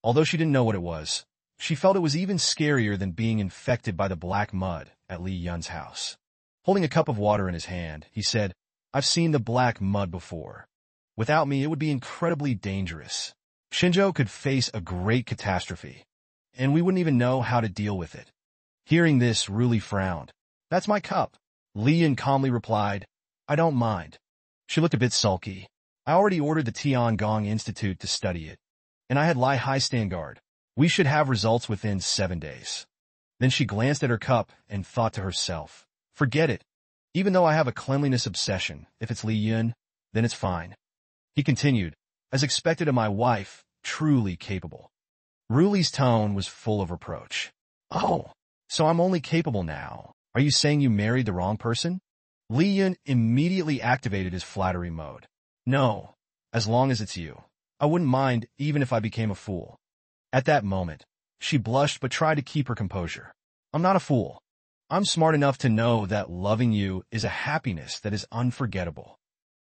Although she didn't know what it was, she felt it was even scarier than being infected by the black mud at Li Yun's house. Holding a cup of water in his hand, he said, "I've seen the black mud before. Without me, it would be incredibly dangerous. Shenzhou could face a great catastrophe, and we wouldn't even know how to deal with it." Hearing this, Ruli frowned. "That's my cup." Li Yun calmly replied, "I don't mind." She looked a bit sulky. "I already ordered the Tiangong Institute to study it, and I had Lai Hai stand guard. We should have results within 7 days." Then she glanced at her cup and thought to herself, "Forget it. Even though I have a cleanliness obsession, if it's Li Yun, then it's fine." He continued, "As expected of my wife, truly capable." Ruli's tone was full of reproach. "Oh, so I'm only capable now. Are you saying you married the wrong person?" Li Yun immediately activated his flattery mode. "No, as long as it's you. I wouldn't mind even if I became a fool." At that moment, she blushed but tried to keep her composure. "I'm not a fool. I'm smart enough to know that loving you is a happiness that is unforgettable."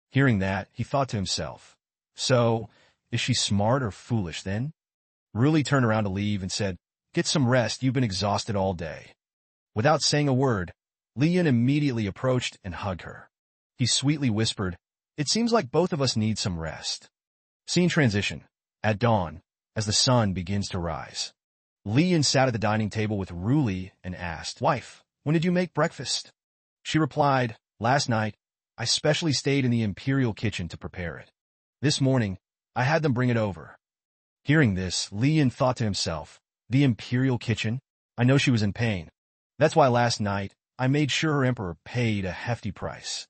Hearing that, he thought to himself, "So, is she smart or foolish then?" Ruli turned around to leave and said, "Get some rest, you've been exhausted all day." Without saying a word, Li Yun immediately approached and hugged her. He sweetly whispered, "It seems like both of us need some rest." Scene transition. At dawn, as the sun begins to rise. Li Yun sat at the dining table with Ruli and asked, "Wife, when did you make breakfast?" She replied, "Last night, I specially stayed in the imperial kitchen to prepare it. This morning, I had them bring it over." Hearing this, Li Yun thought to himself, "The imperial kitchen? I know she was in pain. That's why last night, I made sure her emperor paid a hefty price."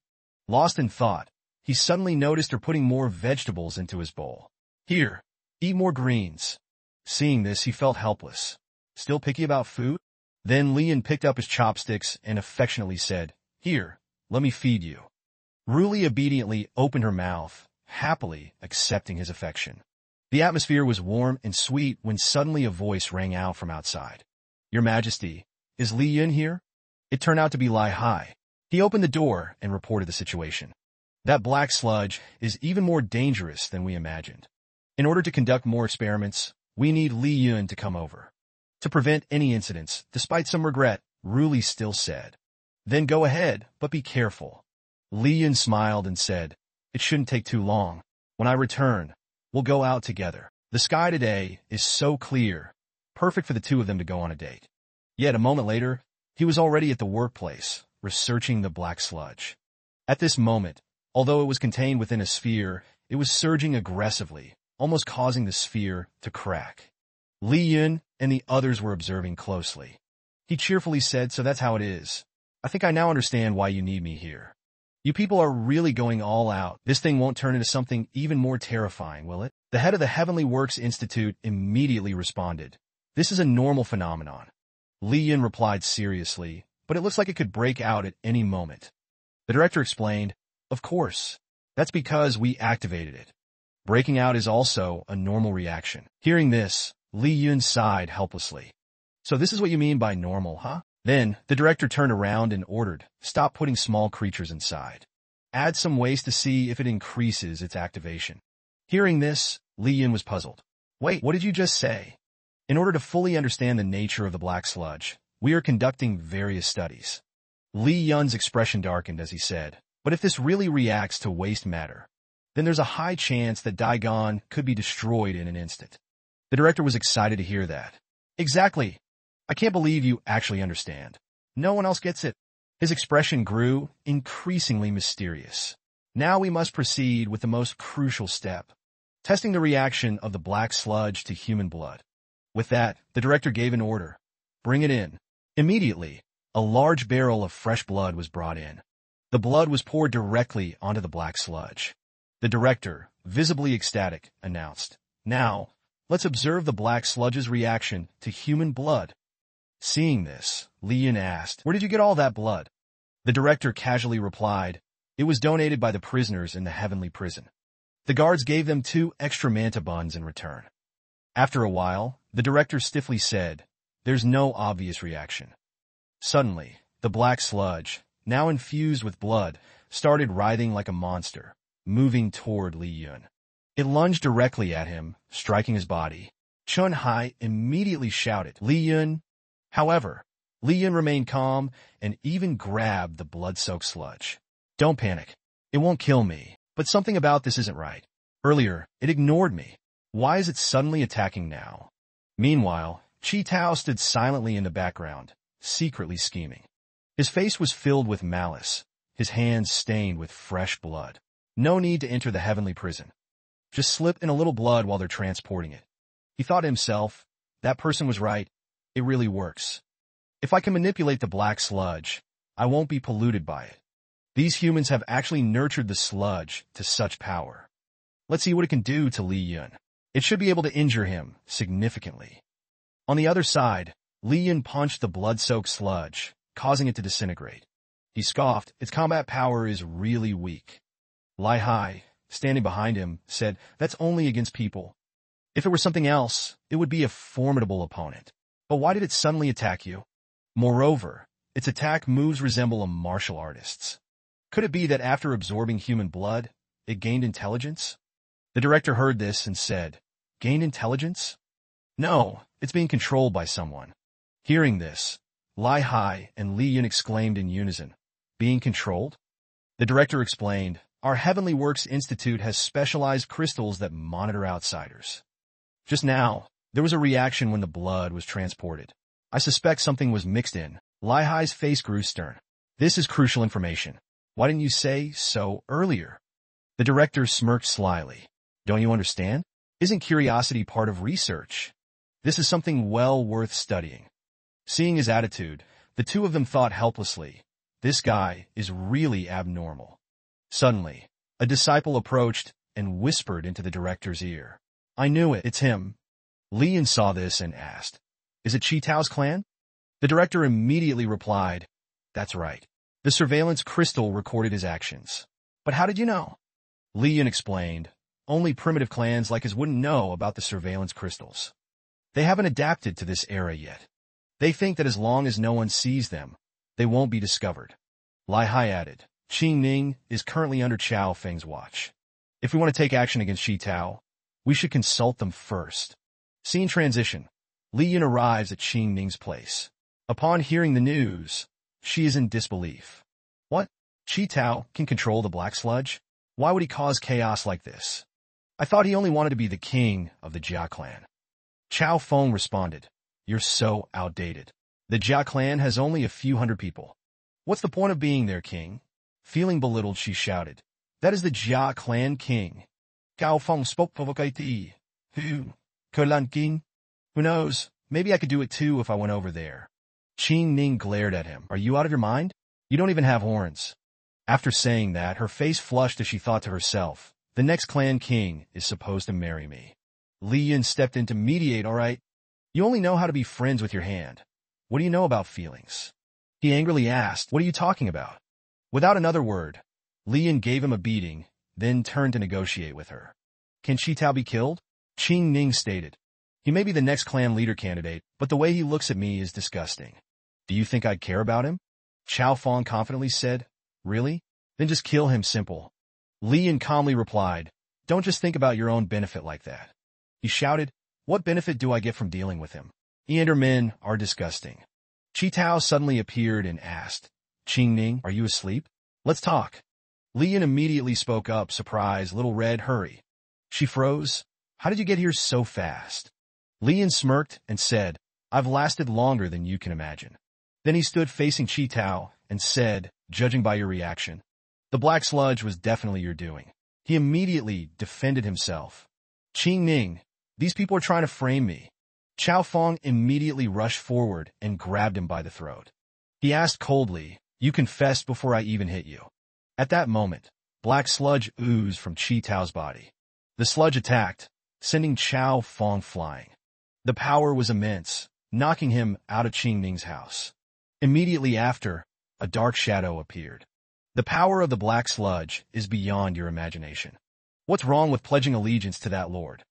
Lost in thought, he suddenly noticed her putting more vegetables into his bowl. "Here, eat more greens." Seeing this, he felt helpless. Still picky about food? Then Li Yun picked up his chopsticks and affectionately said, "Here, let me feed you." Ruli obediently opened her mouth, happily accepting his affection. The atmosphere was warm and sweet when suddenly a voice rang out from outside. "Your Majesty, Is Li Yun here? It turned out to be Lai Hai. He opened the door and reported the situation. That black sludge is even more dangerous than we imagined. In order to conduct more experiments, we need Li Yun to come over. To prevent any incidents, despite some regret, Ruli still said, "Then go ahead, but be careful." Li Yun smiled and said, "It shouldn't take too long. When I return, we'll go out together. The sky today is so clear, perfect for the two of them to go on a date." Yet a moment later, he was already at the workplace, researching the black sludge. At this moment, although it was contained within a sphere, it was surging aggressively, almost causing the sphere to crack. Li Yun and the others were observing closely. He cheerfully said, "So that's how it is. I think I now understand why you need me here. You people are really going all out. This thing won't turn into something even more terrifying, will it?" The head of the Heavenly Works Institute immediately responded, "This is a normal phenomenon." Li Yun replied seriously, "But it looks like it could break out at any moment." The director explained, "Of course. That's because we activated it. Breaking out is also a normal reaction." Hearing this, Li Yun sighed helplessly. "So this is what you mean by normal, huh?" Then, the director turned around and ordered, "Stop putting small creatures inside. Add some waste to see if it increases its activation." Hearing this, Li Yun was puzzled. "Wait, what did you just say?" In order to fully understand the nature of the black sludge, we are conducting various studies. Li Yun's expression darkened as he said, "But if this really reacts to waste matter, then there's a high chance that Daigon could be destroyed in an instant." The director was excited to hear that. "Exactly. I can't believe you actually understand. No one else gets it." His expression grew increasingly mysterious. "Now we must proceed with the most crucial step, testing the reaction of the black sludge to human blood." With that, the director gave an order. "Bring it in." Immediately, a large barrel of fresh blood was brought in. The blood was poured directly onto the black sludge. The director, visibly ecstatic, announced, "Now, let's observe the black sludge's reaction to human blood." Seeing this, Li Yun asked, "Where did you get all that blood?" The director casually replied, "It was donated by the prisoners in the heavenly prison." The guards gave them 2 extra manta buns in return. After a while, the director stiffly said, "There's no obvious reaction." Suddenly, the black sludge, now infused with blood, started writhing like a monster, moving toward Li Yun. It lunged directly at him, striking his body. Chun Hai immediately shouted, "Li Yun!" However, Li Yun remained calm and even grabbed the blood-soaked sludge. "Don't panic. It won't kill me, but something about this isn't right. Earlier, it ignored me. Why is it suddenly attacking now?" Meanwhile, Chi Tao stood silently in the background, secretly scheming. His face was filled with malice, his hands stained with fresh blood. No need to enter the heavenly prison. Just slip in a little blood while they're transporting it. He thought to himself, that person was right. It really works. If I can manipulate the black sludge, I won't be polluted by it. These humans have actually nurtured the sludge to such power. Let's see what it can do to Li Yun. It should be able to injure him significantly. On the other side, Li Yun punched the blood-soaked sludge, causing it to disintegrate. He scoffed, "Its combat power is really weak." Lai Hai, standing behind him, said, "That's only against people. If it were something else, it would be a formidable opponent. But why did it suddenly attack you? Moreover, its attack moves resemble a martial artist's. Could it be that after absorbing human blood, it gained intelligence?" The director heard this and said, "Gained intelligence? No, it's being controlled by someone." Hearing this, Lai Hai and Li Yun exclaimed in unison, "Being controlled?" The director explained, "Our Heavenly Works Institute has specialized crystals that monitor outsiders. Just now, there was a reaction when the blood was transported. I suspect something was mixed in." Lai Hai's face grew stern. "This is crucial information. Why didn't you say so earlier?" The director smirked slyly. "Don't you understand? Isn't curiosity part of research? This is something well worth studying." Seeing his attitude, the two of them thought helplessly, this guy is really abnormal. Suddenly, a disciple approached and whispered into the director's ear, "I knew it, it's him." Li Yun saw this and asked, "Is it Chi Tao's clan?" The director immediately replied, "That's right. The surveillance crystal recorded his actions." "But how did you know?" Li Yun explained, "Only primitive clans like his wouldn't know about the surveillance crystals. They haven't adapted to this era yet. They think that as long as no one sees them, they won't be discovered. Lai Hai added, Qing Ning is currently under Chao Feng's watch. If we want to take action against Shi Tao, we should consult them first. Scene transition. Li Yun arrives at Qing Ning's place. Upon hearing the news, she is in disbelief. What? Shi Tao can control the black sludge? Why would he cause chaos like this? I thought he only wanted to be the king of the Jia clan. Chao Feng responded, You're so outdated. The Jia clan has only a few hundred people. What's the point of being their king? Feeling belittled, she shouted, That is the Jia clan king. Cao Feng spoke provocatively. Who knows? Maybe I could do it too if I went over there. Qing Ning glared at him. Are you out of your mind? You don't even have horns. After saying that, her face flushed as she thought to herself, The next clan king is supposed to marry me. Li Yun stepped in to mediate. All right. You only know how to be friends with your hand. What do you know about feelings? He angrily asked, What are you talking about? Without another word, Li Yun gave him a beating, then turned to negotiate with her. Can Shi Tao be killed? Qing Ning stated. He may be the next clan leader candidate, but the way he looks at me is disgusting. Do you think I'd care about him? Chao Feng confidently said. Really? Then just kill him, simple. Li Yun calmly replied, Don't just think about your own benefit like that. He shouted, What benefit do I get from dealing with him? He and her men are disgusting. Shi Tao suddenly appeared and asked, Qing Ning, are you asleep? Let's talk. Li Yun immediately spoke up, surprised, Little Red, hurry. She froze. How did you get here so fast? Li Yun smirked and said, I've lasted longer than you can imagine. Then he stood facing Shi Tao and said, Judging by your reaction, the black sludge was definitely your doing. He immediately defended himself. Qing Ning, these people are trying to frame me. Chao Feng immediately rushed forward and grabbed him by the throat. He asked coldly, You confessed before I even hit you. At that moment, black sludge oozed from Shi Tao's body. The sludge attacked, sending Chao Feng flying. The power was immense, knocking him out of Qing Ning's house. Immediately after, a dark shadow appeared. The power of the black sludge is beyond your imagination. What's wrong with pledging allegiance to that lord?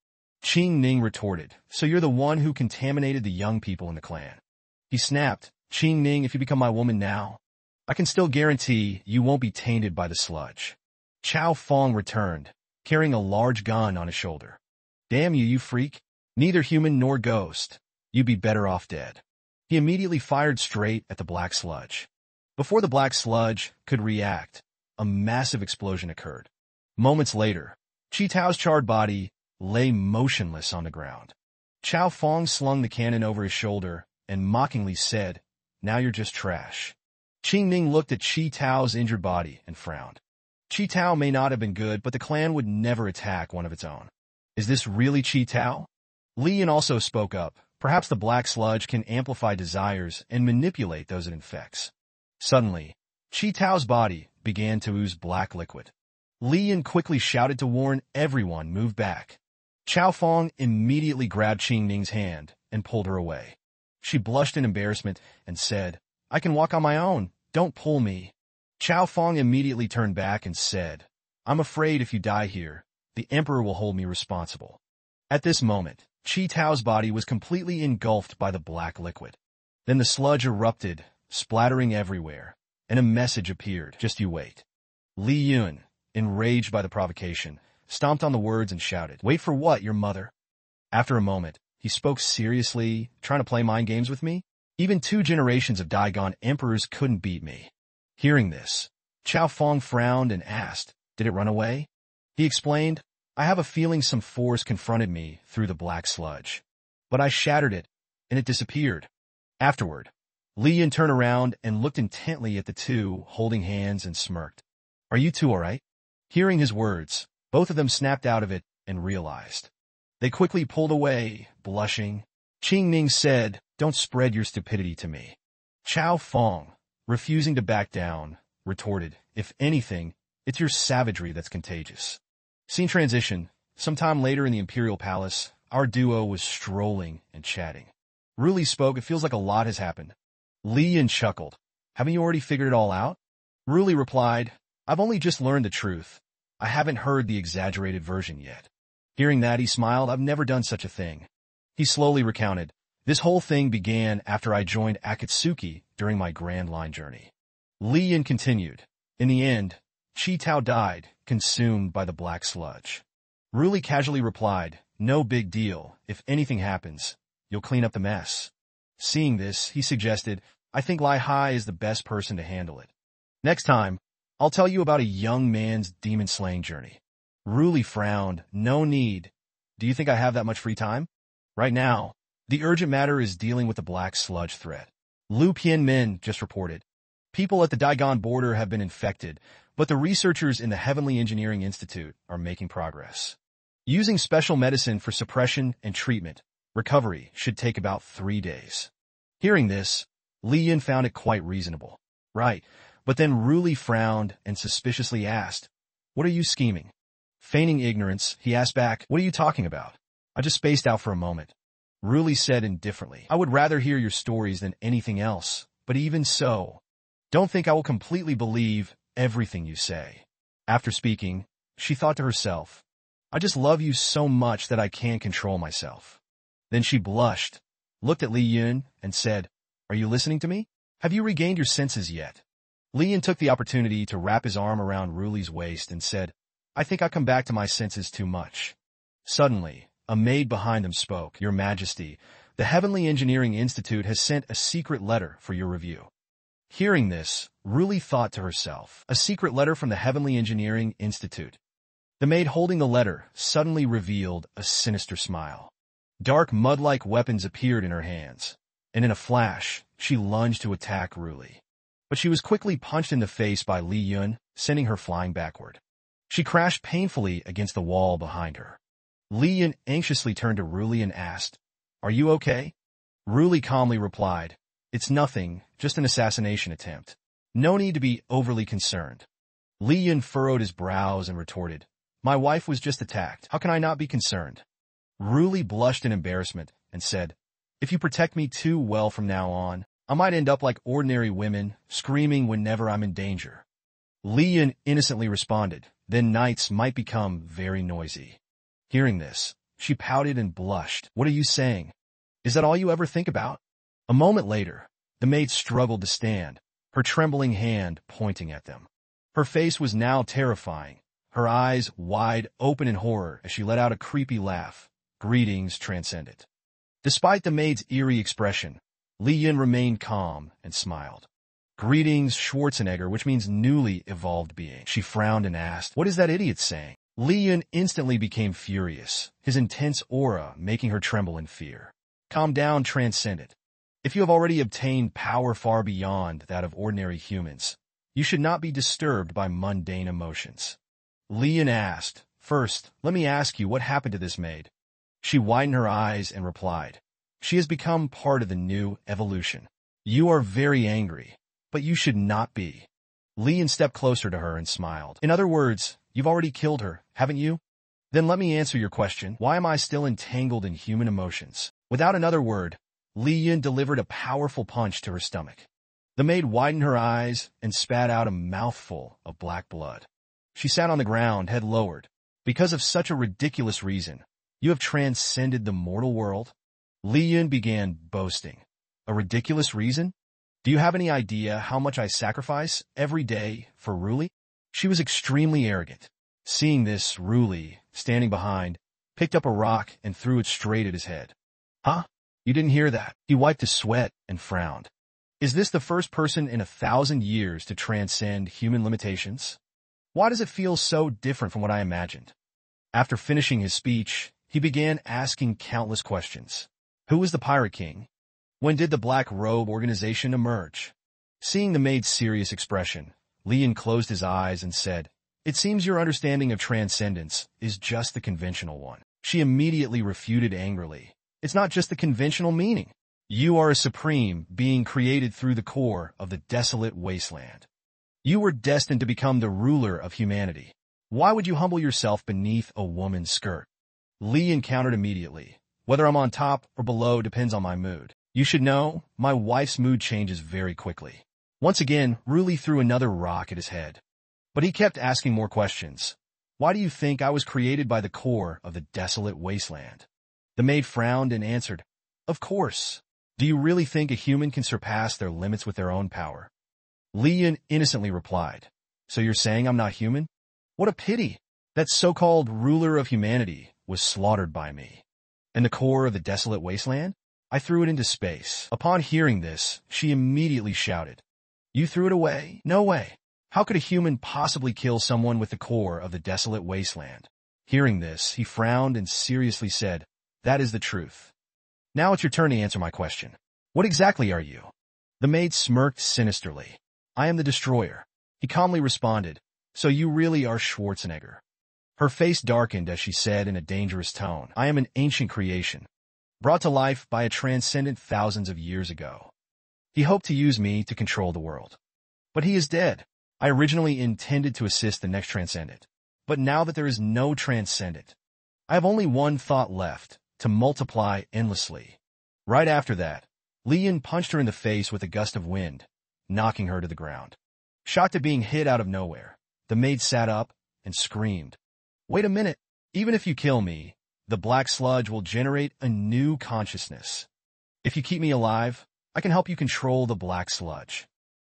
Qing Ning retorted, So you're the one who contaminated the young people in the clan. He snapped, Qing Ning, if you become my woman now, I can still guarantee you won't be tainted by the sludge. Chao Feng returned, carrying a large gun on his shoulder. Damn you, you freak. Neither human nor ghost. You'd be better off dead. He immediately fired straight at the black sludge. Before the black sludge could react, a massive explosion occurred. Moments later, Shi Tao's charred body lay motionless on the ground. Chao Feng slung the cannon over his shoulder and mockingly said, Now you're just trash. Qing Ning looked at Shi Tao's injured body and frowned. Shi Tao may not have been good, but the clan would never attack one of its own. Is this really Shi Tao? Li Yun also spoke up. Perhaps the black sludge can amplify desires and manipulate those it infects. Suddenly, Shi Tao's body began to ooze black liquid. Li Yun quickly shouted to warn everyone move back. Chao Feng immediately grabbed Qing Ning's hand and pulled her away. She blushed in embarrassment and said, I can walk on my own. Don't pull me. Chao Feng immediately turned back and said, I'm afraid if you die here, the emperor will hold me responsible. At this moment, Shi Tao's body was completely engulfed by the black liquid. Then the sludge erupted, splattering everywhere, and a message appeared. Just you wait. Li Yun, enraged by the provocation, stomped on the words and shouted, Wait for what, your mother? After a moment, he spoke seriously, trying to play mind games with me? Even 2 generations of Daigone emperors couldn't beat me. Hearing this, Chao Feng frowned and asked, Did it run away? He explained, I have a feeling some force confronted me through the black sludge. But I shattered it, and it disappeared. Afterward, Li Yun turned around and looked intently at the two, holding hands, and smirked. Are you two all right? Hearing his words, both of them snapped out of it and realized. They quickly pulled away, blushing. Qing Ning said, Don't spread your stupidity to me. Chao Feng, refusing to back down, retorted, If anything, it's your savagery that's contagious. Scene transition. Sometime later in the Imperial Palace, our duo was strolling and chatting. Ruli spoke, It feels like a lot has happened. Li Yun chuckled. Haven't you already figured it all out? Ruli replied, I've only just learned the truth. I haven't heard the exaggerated version yet. Hearing that, he smiled, I've never done such a thing. He slowly recounted, This whole thing began after I joined Akatsuki during my Grand Line journey. Li Yin continued. In the end, Chi Tao died, consumed by the black sludge. Ruli casually replied, no big deal. If anything happens, you'll clean up the mess. Seeing this, he suggested, I think Lai Hai is the best person to handle it. Next time, I'll tell you about a young man's demon-slaying journey. Ruli frowned. No need. Do you think I have that much free time? Right now, the urgent matter is dealing with the black sludge threat. Lu Pianmin just reported. People at the Daigon border have been infected, but the researchers in the Heavenly Engineering Institute are making progress. Using special medicine for suppression and treatment, recovery should take about 3 days. Hearing this, Li Yin found it quite reasonable. Right, but then Ruli frowned and suspiciously asked, what are you scheming? Feigning ignorance, he asked back, what are you talking about? I just spaced out for a moment. Ruli said indifferently, I would rather hear your stories than anything else, but even so, don't think I will completely believe everything you say. After speaking, she thought to herself, I just love you so much that I can't control myself. Then she blushed, looked at Li Yin, and said, are you listening to me? Have you regained your senses yet? Li Yin took the opportunity to wrap his arm around Ruli's waist and said, I think I come back to my senses too much. Suddenly, a maid behind them spoke, Your Majesty, the Heavenly Engineering Institute has sent a secret letter for your review. Hearing this, Ruli thought to herself, a secret letter from the Heavenly Engineering Institute. The maid holding the letter suddenly revealed a sinister smile. Dark mud-like weapons appeared in her hands, and in a flash, she lunged to attack Ruli. But she was quickly punched in the face by Li Yun, sending her flying backward. She crashed painfully against the wall behind her. Li Yun anxiously turned to Ruli and asked, Are you okay? Ruli calmly replied, It's nothing, just an assassination attempt. No need to be overly concerned. Li Yun furrowed his brows and retorted, My wife was just attacked. How can I not be concerned? Ruli blushed in embarrassment and said, If you protect me too well from now on, I might end up like ordinary women, screaming whenever I'm in danger. Li Yun innocently responded, Then nights might become very noisy. Hearing this, she pouted and blushed. What are you saying? Is that all you ever think about? A moment later, the maid struggled to stand, her trembling hand pointing at them. Her face was now terrifying, her eyes wide open in horror as she let out a creepy laugh. Greetings, Transcendent. Despite the maid's eerie expression, Li Yin remained calm and smiled. Greetings, Schwarzenegger, which means newly evolved being. She frowned and asked, What is that idiot saying? Li Yin instantly became furious, his intense aura making her tremble in fear. Calm down, Transcendent. If you have already obtained power far beyond that of ordinary humans, you should not be disturbed by mundane emotions. Li Yin asked, First, let me ask you what happened to this maid. She widened her eyes and replied, She has become part of the new evolution. You are very angry, but you should not be. Li Yin stepped closer to her and smiled. In other words, you've already killed her, haven't you? Then let me answer your question. Why am I still entangled in human emotions? Without another word, Li Yin delivered a powerful punch to her stomach. The maid widened her eyes and spat out a mouthful of black blood. She sat on the ground, head lowered. Because of such a ridiculous reason, you have transcended the mortal world? Li Yin began boasting. A ridiculous reason? Do you have any idea how much I sacrifice every day for Ruli? She was extremely arrogant. Seeing this, Ruli, standing behind, picked up a rock and threw it straight at his head. Huh? You didn't hear that? He wiped his sweat and frowned. Is this the first person in 1,000 years to transcend human limitations? Why does it feel so different from what I imagined? After finishing his speech, he began asking countless questions. Who was the Pirate King? When did the Black Robe organization emerge? Seeing the maid's serious expression, Li Yin closed his eyes and said, It seems your understanding of transcendence is just the conventional one. She immediately refuted angrily. It's not just the conventional meaning. You are a supreme being created through the core of the desolate wasteland. You were destined to become the ruler of humanity. Why would you humble yourself beneath a woman's skirt? Li Yin countered immediately. Whether I'm on top or below depends on my mood. You should know, my wife's mood changes very quickly. Once again, Ruli threw another rock at his head. But he kept asking more questions. Why do you think I was created by the core of the desolate wasteland? The maid frowned and answered, Of course. Do you really think a human can surpass their limits with their own power? Li Yun innocently replied, So you're saying I'm not human? What a pity. That so-called ruler of humanity was slaughtered by me. And the core of the desolate wasteland? I threw it into space. Upon hearing this, she immediately shouted, You threw it away? No way. How could a human possibly kill someone with the core of the desolate wasteland? Hearing this, he frowned and seriously said, That is the truth. Now it's your turn to answer my question. What exactly are you? The maid smirked sinisterly. I am the destroyer. He calmly responded, So you really are Schwarzenegger. Her face darkened as she said in a dangerous tone, I am an ancient creation, brought to life by a transcendent thousands of years ago. He hoped to use me to control the world. But he is dead. I originally intended to assist the next transcendent. But now that there is no transcendent, I have only one thought left, to multiply endlessly. Right after that, Li Yun punched her in the face with a gust of wind, knocking her to the ground. Shocked at being hit out of nowhere, the maid sat up and screamed, Wait a minute, even if you kill me, the black sludge will generate a new consciousness. If you keep me alive, I can help you control the black sludge.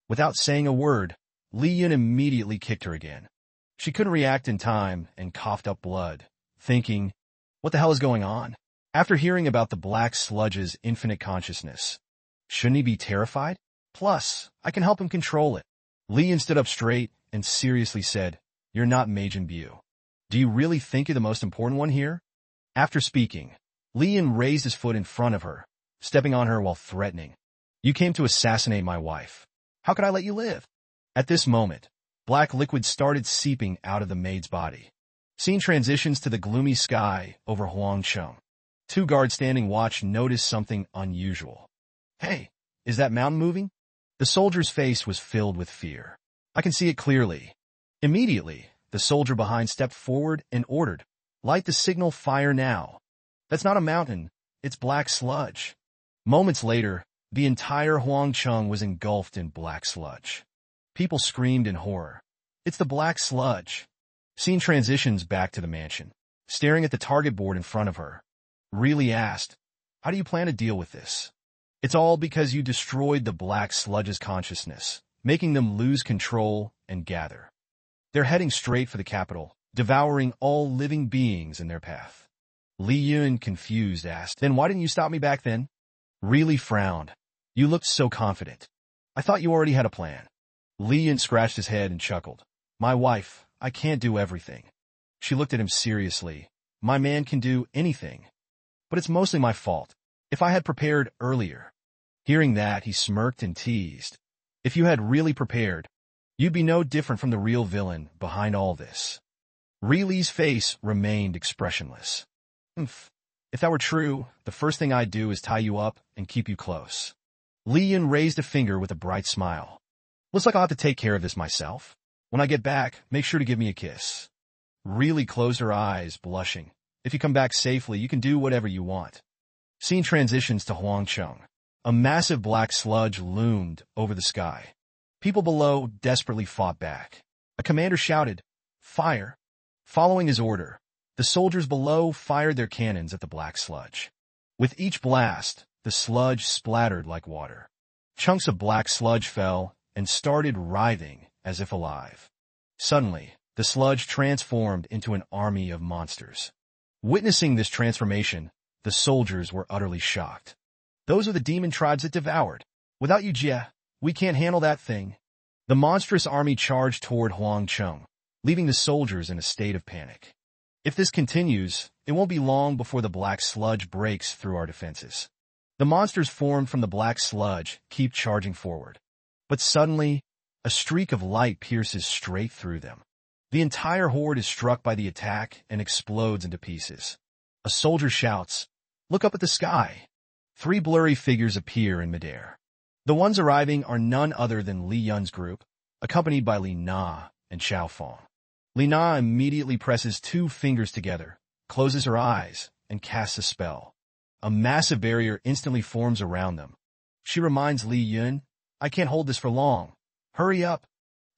Without saying a word, Li Yun immediately kicked her again. She couldn't react in time and coughed up blood, thinking, What the hell is going on? After hearing about the black sludge's infinite consciousness, shouldn't he be terrified? Plus, I can help him control it. Li Yun stood up straight and seriously said, You're not Majin Buu. Do you really think you're the most important one here? After speaking, Li Yun raised his foot in front of her, stepping on her while threatening. You came to assassinate my wife. How could I let you live? At this moment, black liquid started seeping out of the maid's body. Scene transitions to the gloomy sky over Huangcheng. Two guards standing watch noticed something unusual. Hey, is that mountain moving? The soldier's face was filled with fear. I can see it clearly. Immediately, the soldier behind stepped forward and ordered, Light the signal fire now. That's not a mountain, it's black sludge. Moments later, the entire Huangcheng was engulfed in black sludge. People screamed in horror. It's the black sludge. Scene transitions back to the mansion. Staring at the target board in front of her, Really asked, How do you plan to deal with this? It's all because you destroyed the black sludge's consciousness, making them lose control and gather. They're heading straight for the capital, devouring all living beings in their path. Li Yun, confused, asked, Then why didn't you stop me back then? Really frowned. You looked so confident. I thought you already had a plan. Li Yun scratched his head and chuckled. My wife, I can't do everything. She looked at him seriously. My man can do anything. But it's mostly my fault. If I had prepared earlier. Hearing that, he smirked and teased. If you had really prepared, you'd be no different from the real villain behind all this. Li's face remained expressionless. If that were true, the first thing I'd do is tie you up and keep you close. Li Yun raised a finger with a bright smile. Looks like I'll have to take care of this myself. When I get back, make sure to give me a kiss. Li closed her eyes, blushing. If you come back safely, you can do whatever you want. Scene transitions to Huangcheng. A massive black sludge loomed over the sky. People below desperately fought back. A commander shouted, Fire! Following his order, the soldiers below fired their cannons at the black sludge. With each blast, the sludge splattered like water. Chunks of black sludge fell and started writhing as if alive. Suddenly, the sludge transformed into an army of monsters. Witnessing this transformation, the soldiers were utterly shocked. Those are the demon tribes that devoured. Without you, Jie, we can't handle that thing. The monstrous army charged toward Huangcheng, leaving the soldiers in a state of panic. If this continues, it won't be long before the black sludge breaks through our defenses. The monsters formed from the black sludge keep charging forward. But suddenly, a streak of light pierces straight through them. The entire horde is struck by the attack and explodes into pieces. A soldier shouts, Look up at the sky. 3 blurry figures appear in midair. The ones arriving are none other than Li Yun's group, accompanied by Li Na and Xiaofeng. Li Na immediately presses 2 fingers together, closes her eyes, and casts a spell. A massive barrier instantly forms around them. She reminds Li Yun, I can't hold this for long. Hurry up.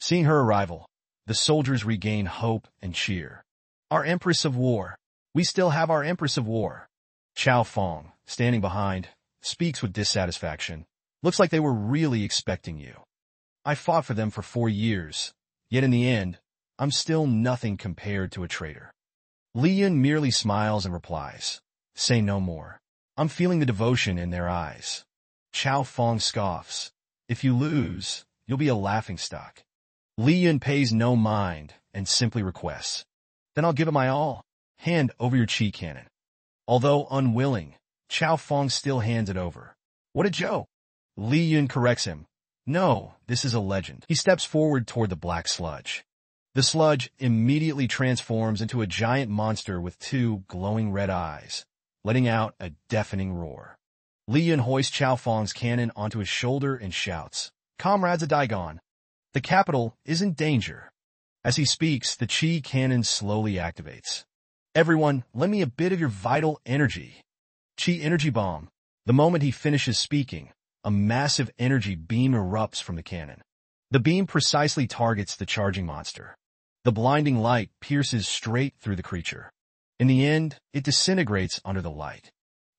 Seeing her arrival, the soldiers regain hope and cheer. Our Empress of War. We still have our Empress of War. Xiaofeng, standing behind, speaks with dissatisfaction. Looks like they were really expecting you. I fought for them for 4 years, yet in the end, I'm still nothing compared to a traitor. Li Yun merely smiles and replies, say no more. I'm feeling the devotion in their eyes. Chao Fong scoffs. If you lose, you'll be a laughingstock. Li Yun pays no mind and simply requests. Then I'll give it my all. Hand over your chi cannon. Although unwilling, Chao Fong still hands it over. What a joke! Li Yun corrects him. No, this is a legend. He steps forward toward the black sludge. The sludge immediately transforms into a giant monster with 2 glowing red eyes, letting out a deafening roar. Li Yun hoists Chao Fong's cannon onto his shoulder and shouts, Comrades of Daigon, the capital is in danger. As he speaks, the chi cannon slowly activates. Everyone, lend me a bit of your vital energy. Chi energy bomb. The moment he finishes speaking, a massive energy beam erupts from the cannon. The beam precisely targets the charging monster. The blinding light pierces straight through the creature. In the end, it disintegrates under the light.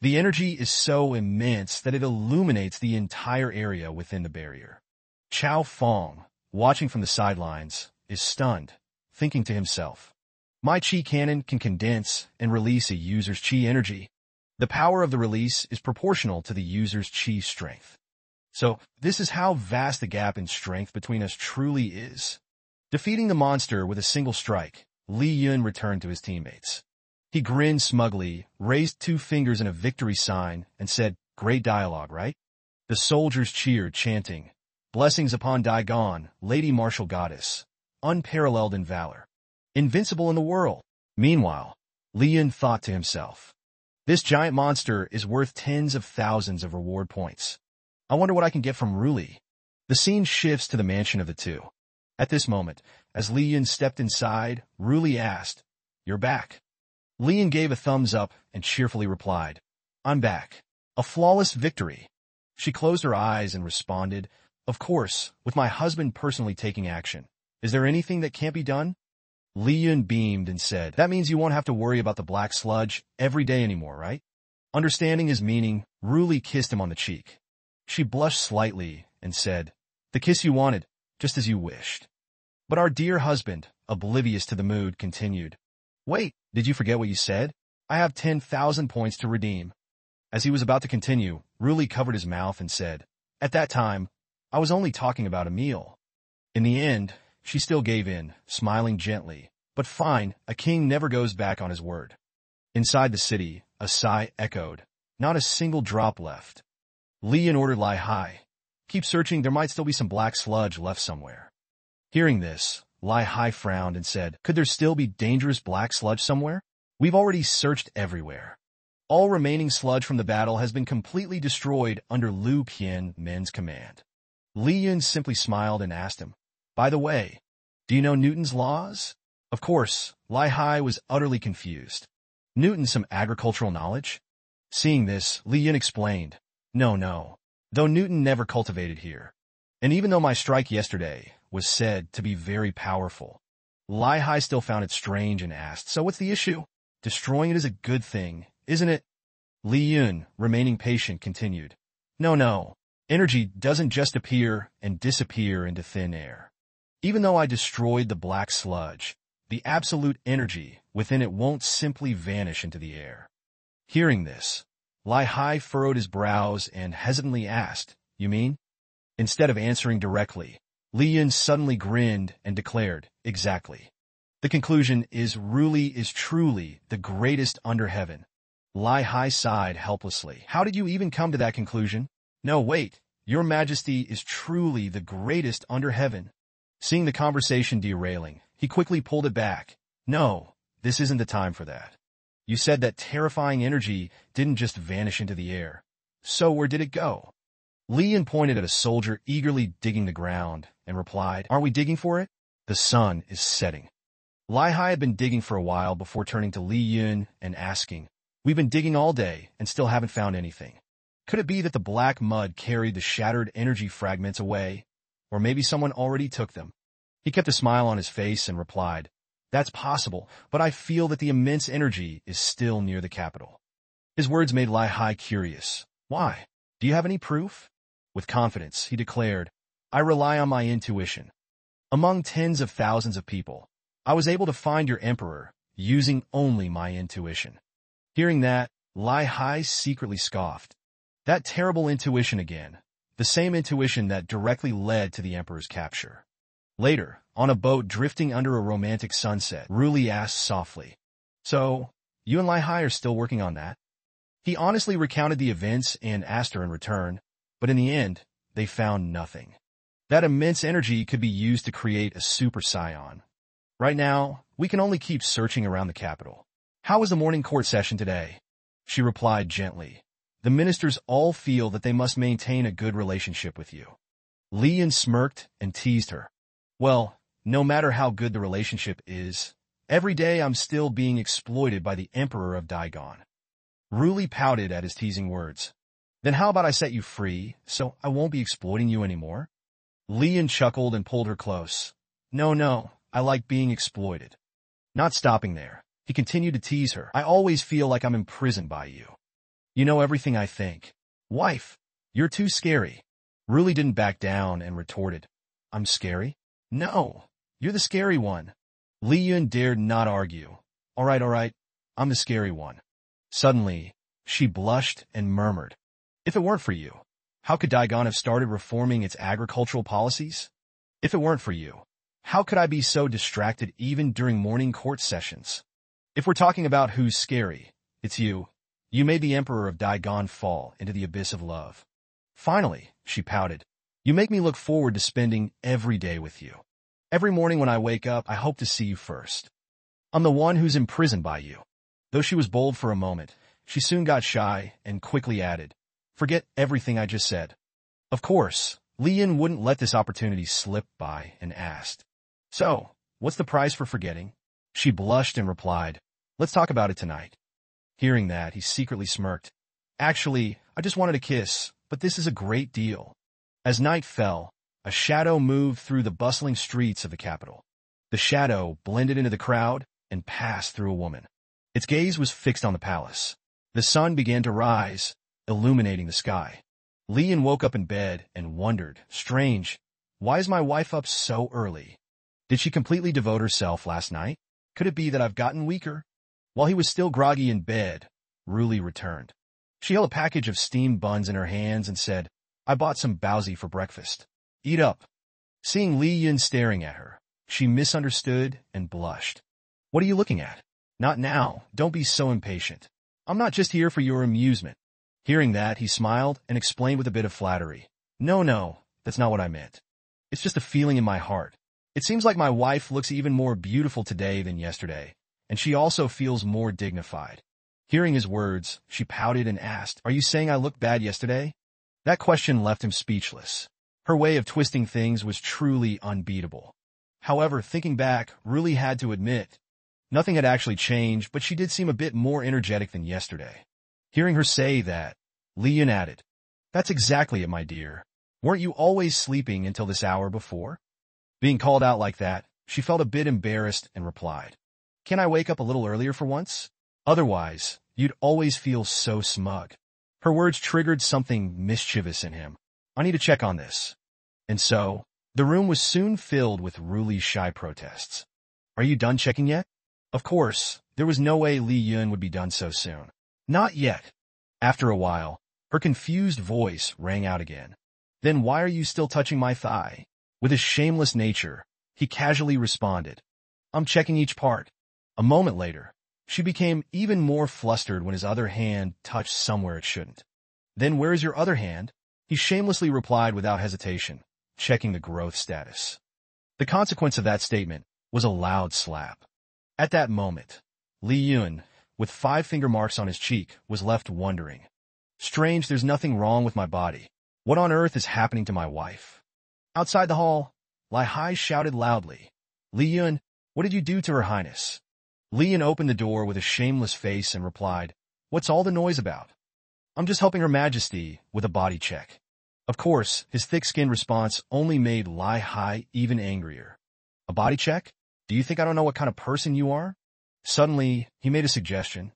The energy is so immense that it illuminates the entire area within the barrier. Chao Fong, watching from the sidelines, is stunned, thinking to himself, my chi cannon can condense and release a user's chi energy. The power of the release is proportional to the user's chi strength. So, this is how vast the gap in strength between us truly is. Defeating the monster with a single strike, Li Yun returned to his teammates. He grinned smugly, raised 2 fingers in a victory sign, and said, great dialogue, right? The soldiers cheered, chanting, blessings upon Daigon, Lady Martial Goddess, unparalleled in valor, invincible in the world. Meanwhile, Li Yun thought to himself, this giant monster is worth tens of thousands of reward points. I wonder what I can get from Ruli. The scene shifts to the mansion of the two. At this moment, as Li Yun stepped inside, Ruli asked, you're back. Li Yun gave a thumbs up and cheerfully replied, I'm back. A flawless victory. She closed her eyes and responded, of course, with my husband personally taking action. Is there anything that can't be done? Li Yun beamed and said, that means you won't have to worry about the black sludge every day anymore, right? Understanding his meaning, Ruli kissed him on the cheek. She blushed slightly and said, the kiss you wanted, just as you wished. But our dear husband, oblivious to the mood, continued, wait, did you forget what you said? I have 10,000 points to redeem. As he was about to continue, Ruli covered his mouth and said, at that time, I was only talking about a meal. In the end, she still gave in, smiling gently. But fine, a king never goes back on his word. Inside the city, a sigh echoed. Not a single drop left. Li Yun ordered Lai Hai. Keep searching, there might still be some black sludge left somewhere. Hearing this, Lai Hai frowned and said, could there still be dangerous black sludge somewhere? We've already searched everywhere. All remaining sludge from the battle has been completely destroyed under Lu Qian Men's command. Li Yun simply smiled and asked him, by the way, do you know Newton's laws? Of course, Lai Hai was utterly confused. Newton some agricultural knowledge? Seeing this, Li Yun explained, no. Though Newton never cultivated here. And even though my strike yesterday was said to be very powerful, Lai Hai still found it strange and asked, so what's the issue? Destroying it is a good thing, isn't it? Li Yun, remaining patient, continued, no. Energy doesn't just appear and disappear into thin air. Even though I destroyed the black sludge, the absolute energy within it won't simply vanish into the air. Hearing this, Lai Hai furrowed his brows and hesitantly asked, you mean? Instead of answering directly, Li Yun suddenly grinned and declared, exactly. The conclusion is Ruli is truly the greatest under heaven. Lai Hai sighed helplessly. How did you even come to that conclusion? No, wait. Your Majesty is truly the greatest under heaven. Seeing the conversation derailing, he quickly pulled it back. No, this isn't the time for that. You said that terrifying energy didn't just vanish into the air. So where did it go? Li Yun pointed at a soldier eagerly digging the ground and replied, aren't we digging for it? The sun is setting. Lai Hai had been digging for a while before turning to Li Yun and asking, we've been digging all day and still haven't found anything. Could it be that the black mud carried the shattered energy fragments away? Or maybe someone already took them? He kept a smile on his face and replied, that's possible, but I feel that the immense energy is still near the capital. His words made Lai Hai curious. Why? Do you have any proof? With confidence, he declared, I rely on my intuition. Among tens of thousands of people, I was able to find your emperor using only my intuition. Hearing that, Lai Hai secretly scoffed. That terrible intuition again, the same intuition that directly led to the emperor's capture. Later, on a boat drifting under a romantic sunset, Ruli asked softly, So, you and Lai Hai are still working on that? He honestly recounted the events and asked her in return, but in the end, they found nothing. That immense energy could be used to create a super scion. Right now, we can only keep searching around the capital. How was the morning court session today? She replied gently. The ministers all feel that they must maintain a good relationship with you. Li Yun smirked and teased her. Well, no matter how good the relationship is, every day I'm still being exploited by the Emperor of Daigon. Ruli pouted at his teasing words. Then how about I set you free, so I won't be exploiting you anymore? Li Yun chuckled and pulled her close. No, I like being exploited. Not stopping there, he continued to tease her. I always feel like I'm imprisoned by you. You know everything I think. Wife, you're too scary. Ruli didn't back down and retorted. I'm scary? No, you're the scary one. Li Yun dared not argue. All right, I'm the scary one. Suddenly, she blushed and murmured. If it weren't for you, how could Daigon have started reforming its agricultural policies? If it weren't for you, how could I be so distracted even during morning court sessions? If we're talking about who's scary, it's you. You made the Emperor of Daigon fall into the abyss of love. Finally, she pouted, you make me look forward to spending every day with you. Every morning when I wake up, I hope to see you first. I'm the one who's imprisoned by you. Though she was bold for a moment, she soon got shy and quickly added, forget everything I just said. Of course, Li Yun wouldn't let this opportunity slip by and asked, So, what's the price for forgetting? She blushed and replied, let's talk about it tonight. Hearing that, he secretly smirked. Actually, I just wanted a kiss, but this is a great deal. As night fell, a shadow moved through the bustling streets of the capital. The shadow blended into the crowd and passed through a woman. Its gaze was fixed on the palace. The sun began to rise, illuminating the sky. Li Yun woke up in bed and wondered, strange, why is my wife up so early? Did she completely devote herself last night? Could it be that I've gotten weaker? While he was still groggy in bed, Ruli returned. She held a package of steamed buns in her hands and said, I bought some baozi for breakfast. Eat up. Seeing Li Yun staring at her, she misunderstood and blushed. What are you looking at? Not now. Don't be so impatient. I'm not just here for your amusement. Hearing that, he smiled and explained with a bit of flattery. No, that's not what I meant. It's just a feeling in my heart. It seems like my wife looks even more beautiful today than yesterday, and she also feels more dignified. Hearing his words, she pouted and asked, Are you saying I looked bad yesterday? That question left him speechless. Her way of twisting things was truly unbeatable. However, thinking back, Ruli had to admit, nothing had actually changed, but she did seem a bit more energetic than yesterday. Hearing her say that, Li Yun added, That's exactly it, my dear. Weren't you always sleeping until this hour before? Being called out like that, she felt a bit embarrassed and replied, Can I wake up a little earlier for once? Otherwise, you'd always feel so smug. Her words triggered something mischievous in him. I need to check on this. And so, the room was soon filled with Ruli's shy protests. Are you done checking yet? Of course, there was no way Li Yun would be done so soon. Not yet. After a while, her confused voice rang out again. Then why are you still touching my thigh? With his shameless nature, he casually responded, I'm checking each part. A moment later, she became even more flustered when his other hand touched somewhere it shouldn't. Then where is your other hand? He shamelessly replied without hesitation, checking the growth status. The consequence of that statement was a loud slap. At that moment, Li Yun, with 5 finger marks on his cheek, was left wondering. Strange, there's nothing wrong with my body. What on earth is happening to my wife? Outside the hall, Lai Hai shouted loudly, Li Yun, what did you do to Her Highness? Li Yun opened the door with a shameless face and replied, What's all the noise about? I'm just helping Her Majesty with a body check. Of course, his thick-skinned response only made Lai Hai even angrier. A body check? Do you think I don't know what kind of person you are? Suddenly, he made a suggestion.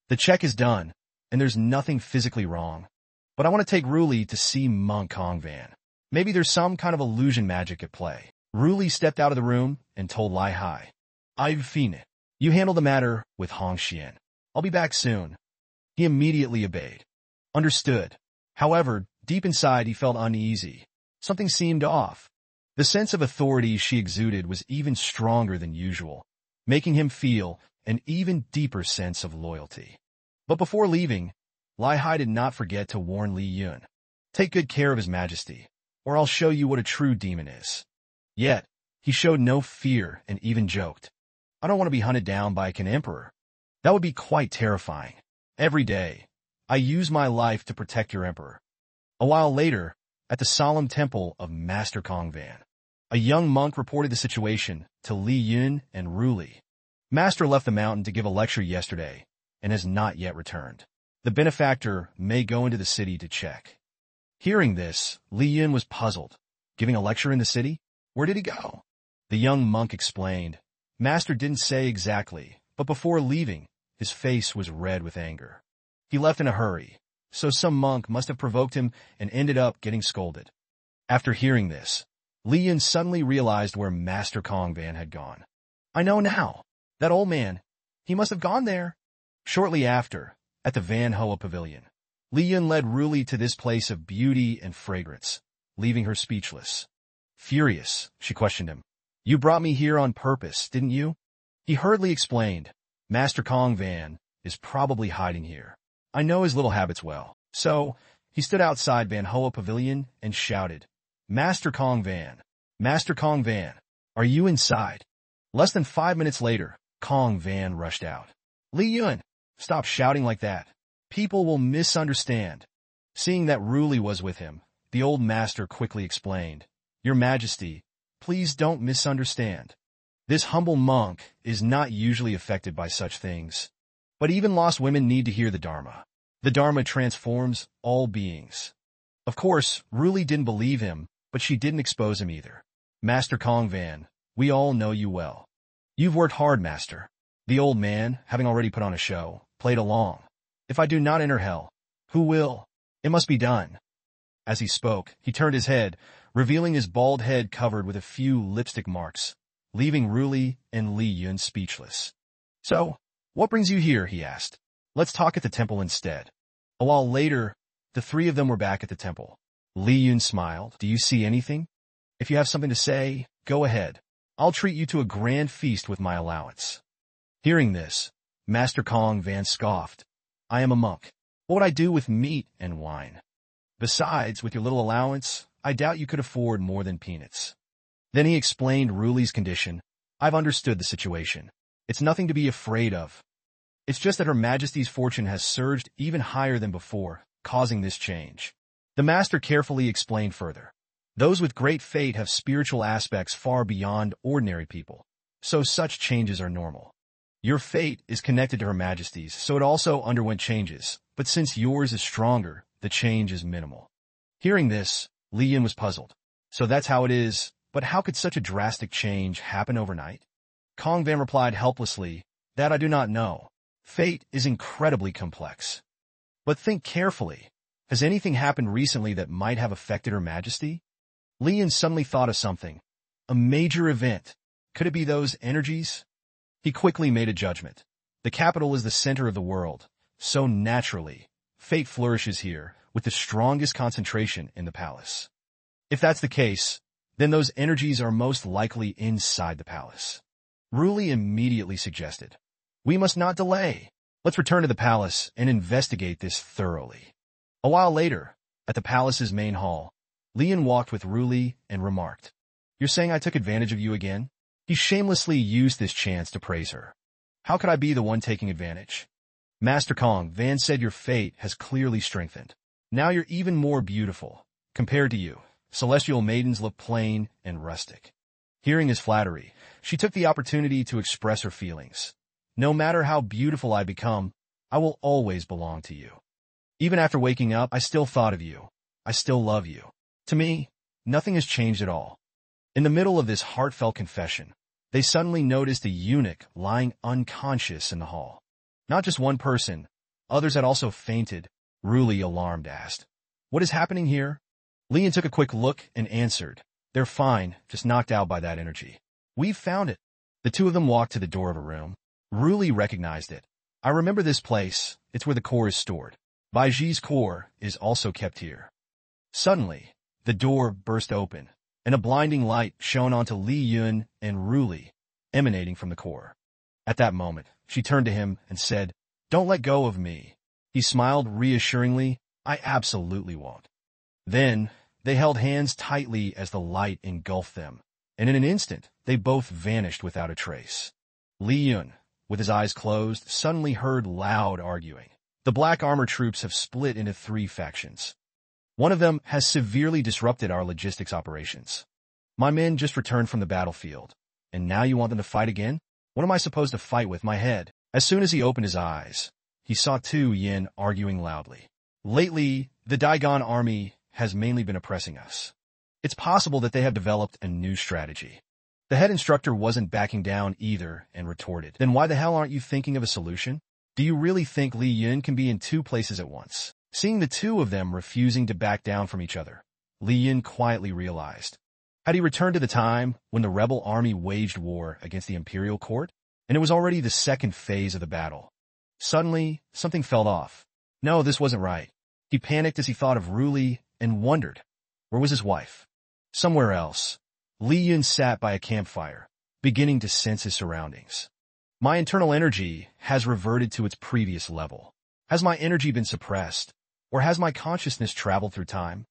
The check is done, and there's nothing physically wrong. but I want to take Ruli to see Monk Kongvan. Maybe there's some kind of illusion magic at play. Ruli stepped out of the room and told Lai Hai, I've seen it. You handle the matter with Hong Xian. I'll be back soon. He immediately obeyed. Understood. However, deep inside he felt uneasy. Something seemed off. The sense of authority she exuded was even stronger than usual, making him feel an even deeper sense of loyalty. But before leaving, Lai Hai did not forget to warn Li Yun. Take good care of His Majesty, or I'll show you what a true demon is. Yet, he showed no fear and even joked, I don't want to be hunted down by an emperor. That would be quite terrifying. Every day, I use my life to protect your emperor. A while later, at the solemn temple of Master Kongvan, a young monk reported the situation to Li Yun and Ruli. Master left the mountain to give a lecture yesterday and has not yet returned. The benefactor may go into the city to check. Hearing this, Li Yun was puzzled. Giving a lecture in the city? Where did he go? The young monk explained. Master didn't say exactly, but before leaving, his face was red with anger. He left in a hurry, so some monk must have provoked him and ended up getting scolded. After hearing this, Li Yun suddenly realized where Master Kongvan had gone. I know now. That old man. He must have gone there. Shortly after, at the Van Hoa Pavilion, Li Yun led Ruli to this place of beauty and fragrance, leaving her speechless. Furious, she questioned him. You brought me here on purpose, didn't you? He hurriedly explained. Master Kongvan is probably hiding here. I know his little habits well. So, he stood outside Van Hoa Pavilion and shouted, Master Kongvan, are you inside? Less than 5 minutes later, Kongvan rushed out. Li Yun, stop shouting like that. People will misunderstand. Seeing that Ruli was with him, the old master quickly explained, Your Majesty, please don't misunderstand. This humble monk is not usually affected by such things. But even lost women need to hear the Dharma. The Dharma transforms all beings. Of course, Ruli didn't believe him, but she didn't expose him either. Master Kongvan, we all know you well. You've worked hard, Master. The old man, having already put on a show, played along. If I do not enter hell, who will? It must be done. As he spoke, he turned his head, revealing his bald head covered with a few lipstick marks, leaving Ruli and Li Yun speechless. So, what brings you here? He asked. Let's talk at the temple instead. A while later, the three of them were back at the temple. Li Yun smiled. Do you see anything? If you have something to say, go ahead. I'll treat you to a grand feast with my allowance. Hearing this, Master Kongvan scoffed. I am a monk. What would I do with meat and wine? Besides, with your little allowance, I doubt you could afford more than peanuts. Then he explained Ruli's condition. I've understood the situation. It's nothing to be afraid of. It's just that Her Majesty's fortune has surged even higher than before, causing this change. The master carefully explained further. Those with great fate have spiritual aspects far beyond ordinary people, so such changes are normal. Your fate is connected to Her Majesty's, so it also underwent changes, but since yours is stronger, the change is minimal. Hearing this, Li Yun was puzzled. So that's how it is, but how could such a drastic change happen overnight? Kongvan replied helplessly, that I do not know. Fate is incredibly complex. But think carefully. Has anything happened recently that might have affected Her Majesty? Li Yun suddenly thought of something. A major event. Could it be those energies? He quickly made a judgment. The capital is the center of the world, so naturally, fate flourishes here with the strongest concentration in the palace. If that's the case, then those energies are most likely inside the palace. Ruli immediately suggested, we must not delay. Let's return to the palace and investigate this thoroughly. A while later, at the palace's main hall, Li Yun walked with Ruli and remarked, You're saying I took advantage of you again? He shamelessly used this chance to praise her. How could I be the one taking advantage? Master Kongvan said your fate has clearly strengthened. Now you're even more beautiful. Compared to you, celestial maidens look plain and rustic. Hearing his flattery, she took the opportunity to express her feelings. No matter how beautiful I become, I will always belong to you. Even after waking up, I still thought of you. I still love you. To me, nothing has changed at all. In the middle of this heartfelt confession, they suddenly noticed a eunuch lying unconscious in the hall. Not just one person, others had also fainted. Ruli, alarmed, asked, What is happening here? Li Yun took a quick look and answered, they're fine, just knocked out by that energy. We've found it. The two of them walked to the door of a room. Ruli recognized it. I remember this place. It's where the core is stored. Baiji's core is also kept here. Suddenly, the door burst open, and a blinding light shone onto Li Yun and Ruli, emanating from the core. At that moment, she turned to him and said, "Don't let go of me." He smiled reassuringly, "I absolutely won't." Then, they held hands tightly as the light engulfed them, and in an instant, they both vanished without a trace. Li Yun, with his eyes closed, suddenly heard loud arguing. The black armor troops have split into 3 factions. One of them has severely disrupted our logistics operations. My men just returned from the battlefield, and now you want them to fight again? What am I supposed to fight with, my head? As soon as he opened his eyes, he saw 2 Yin arguing loudly. Lately, the Daigon army has mainly been oppressing us. It's possible that they have developed a new strategy. The head instructor wasn't backing down either and retorted, "Then why the hell aren't you thinking of a solution? Do you really think Li Yun can be in 2 places at once?" Seeing the 2 of them refusing to back down from each other, Li Yun quietly realized. Had he returned to the time when the rebel army waged war against the imperial court? And it was already the 2nd phase of the battle. Suddenly, something felt off. No, this wasn't right. He panicked as he thought of Ruli and wondered, where was his wife? Somewhere else. Li Yun sat by a campfire, beginning to sense his surroundings. My internal energy has reverted to its previous level. Has my energy been suppressed, or has my consciousness traveled through time?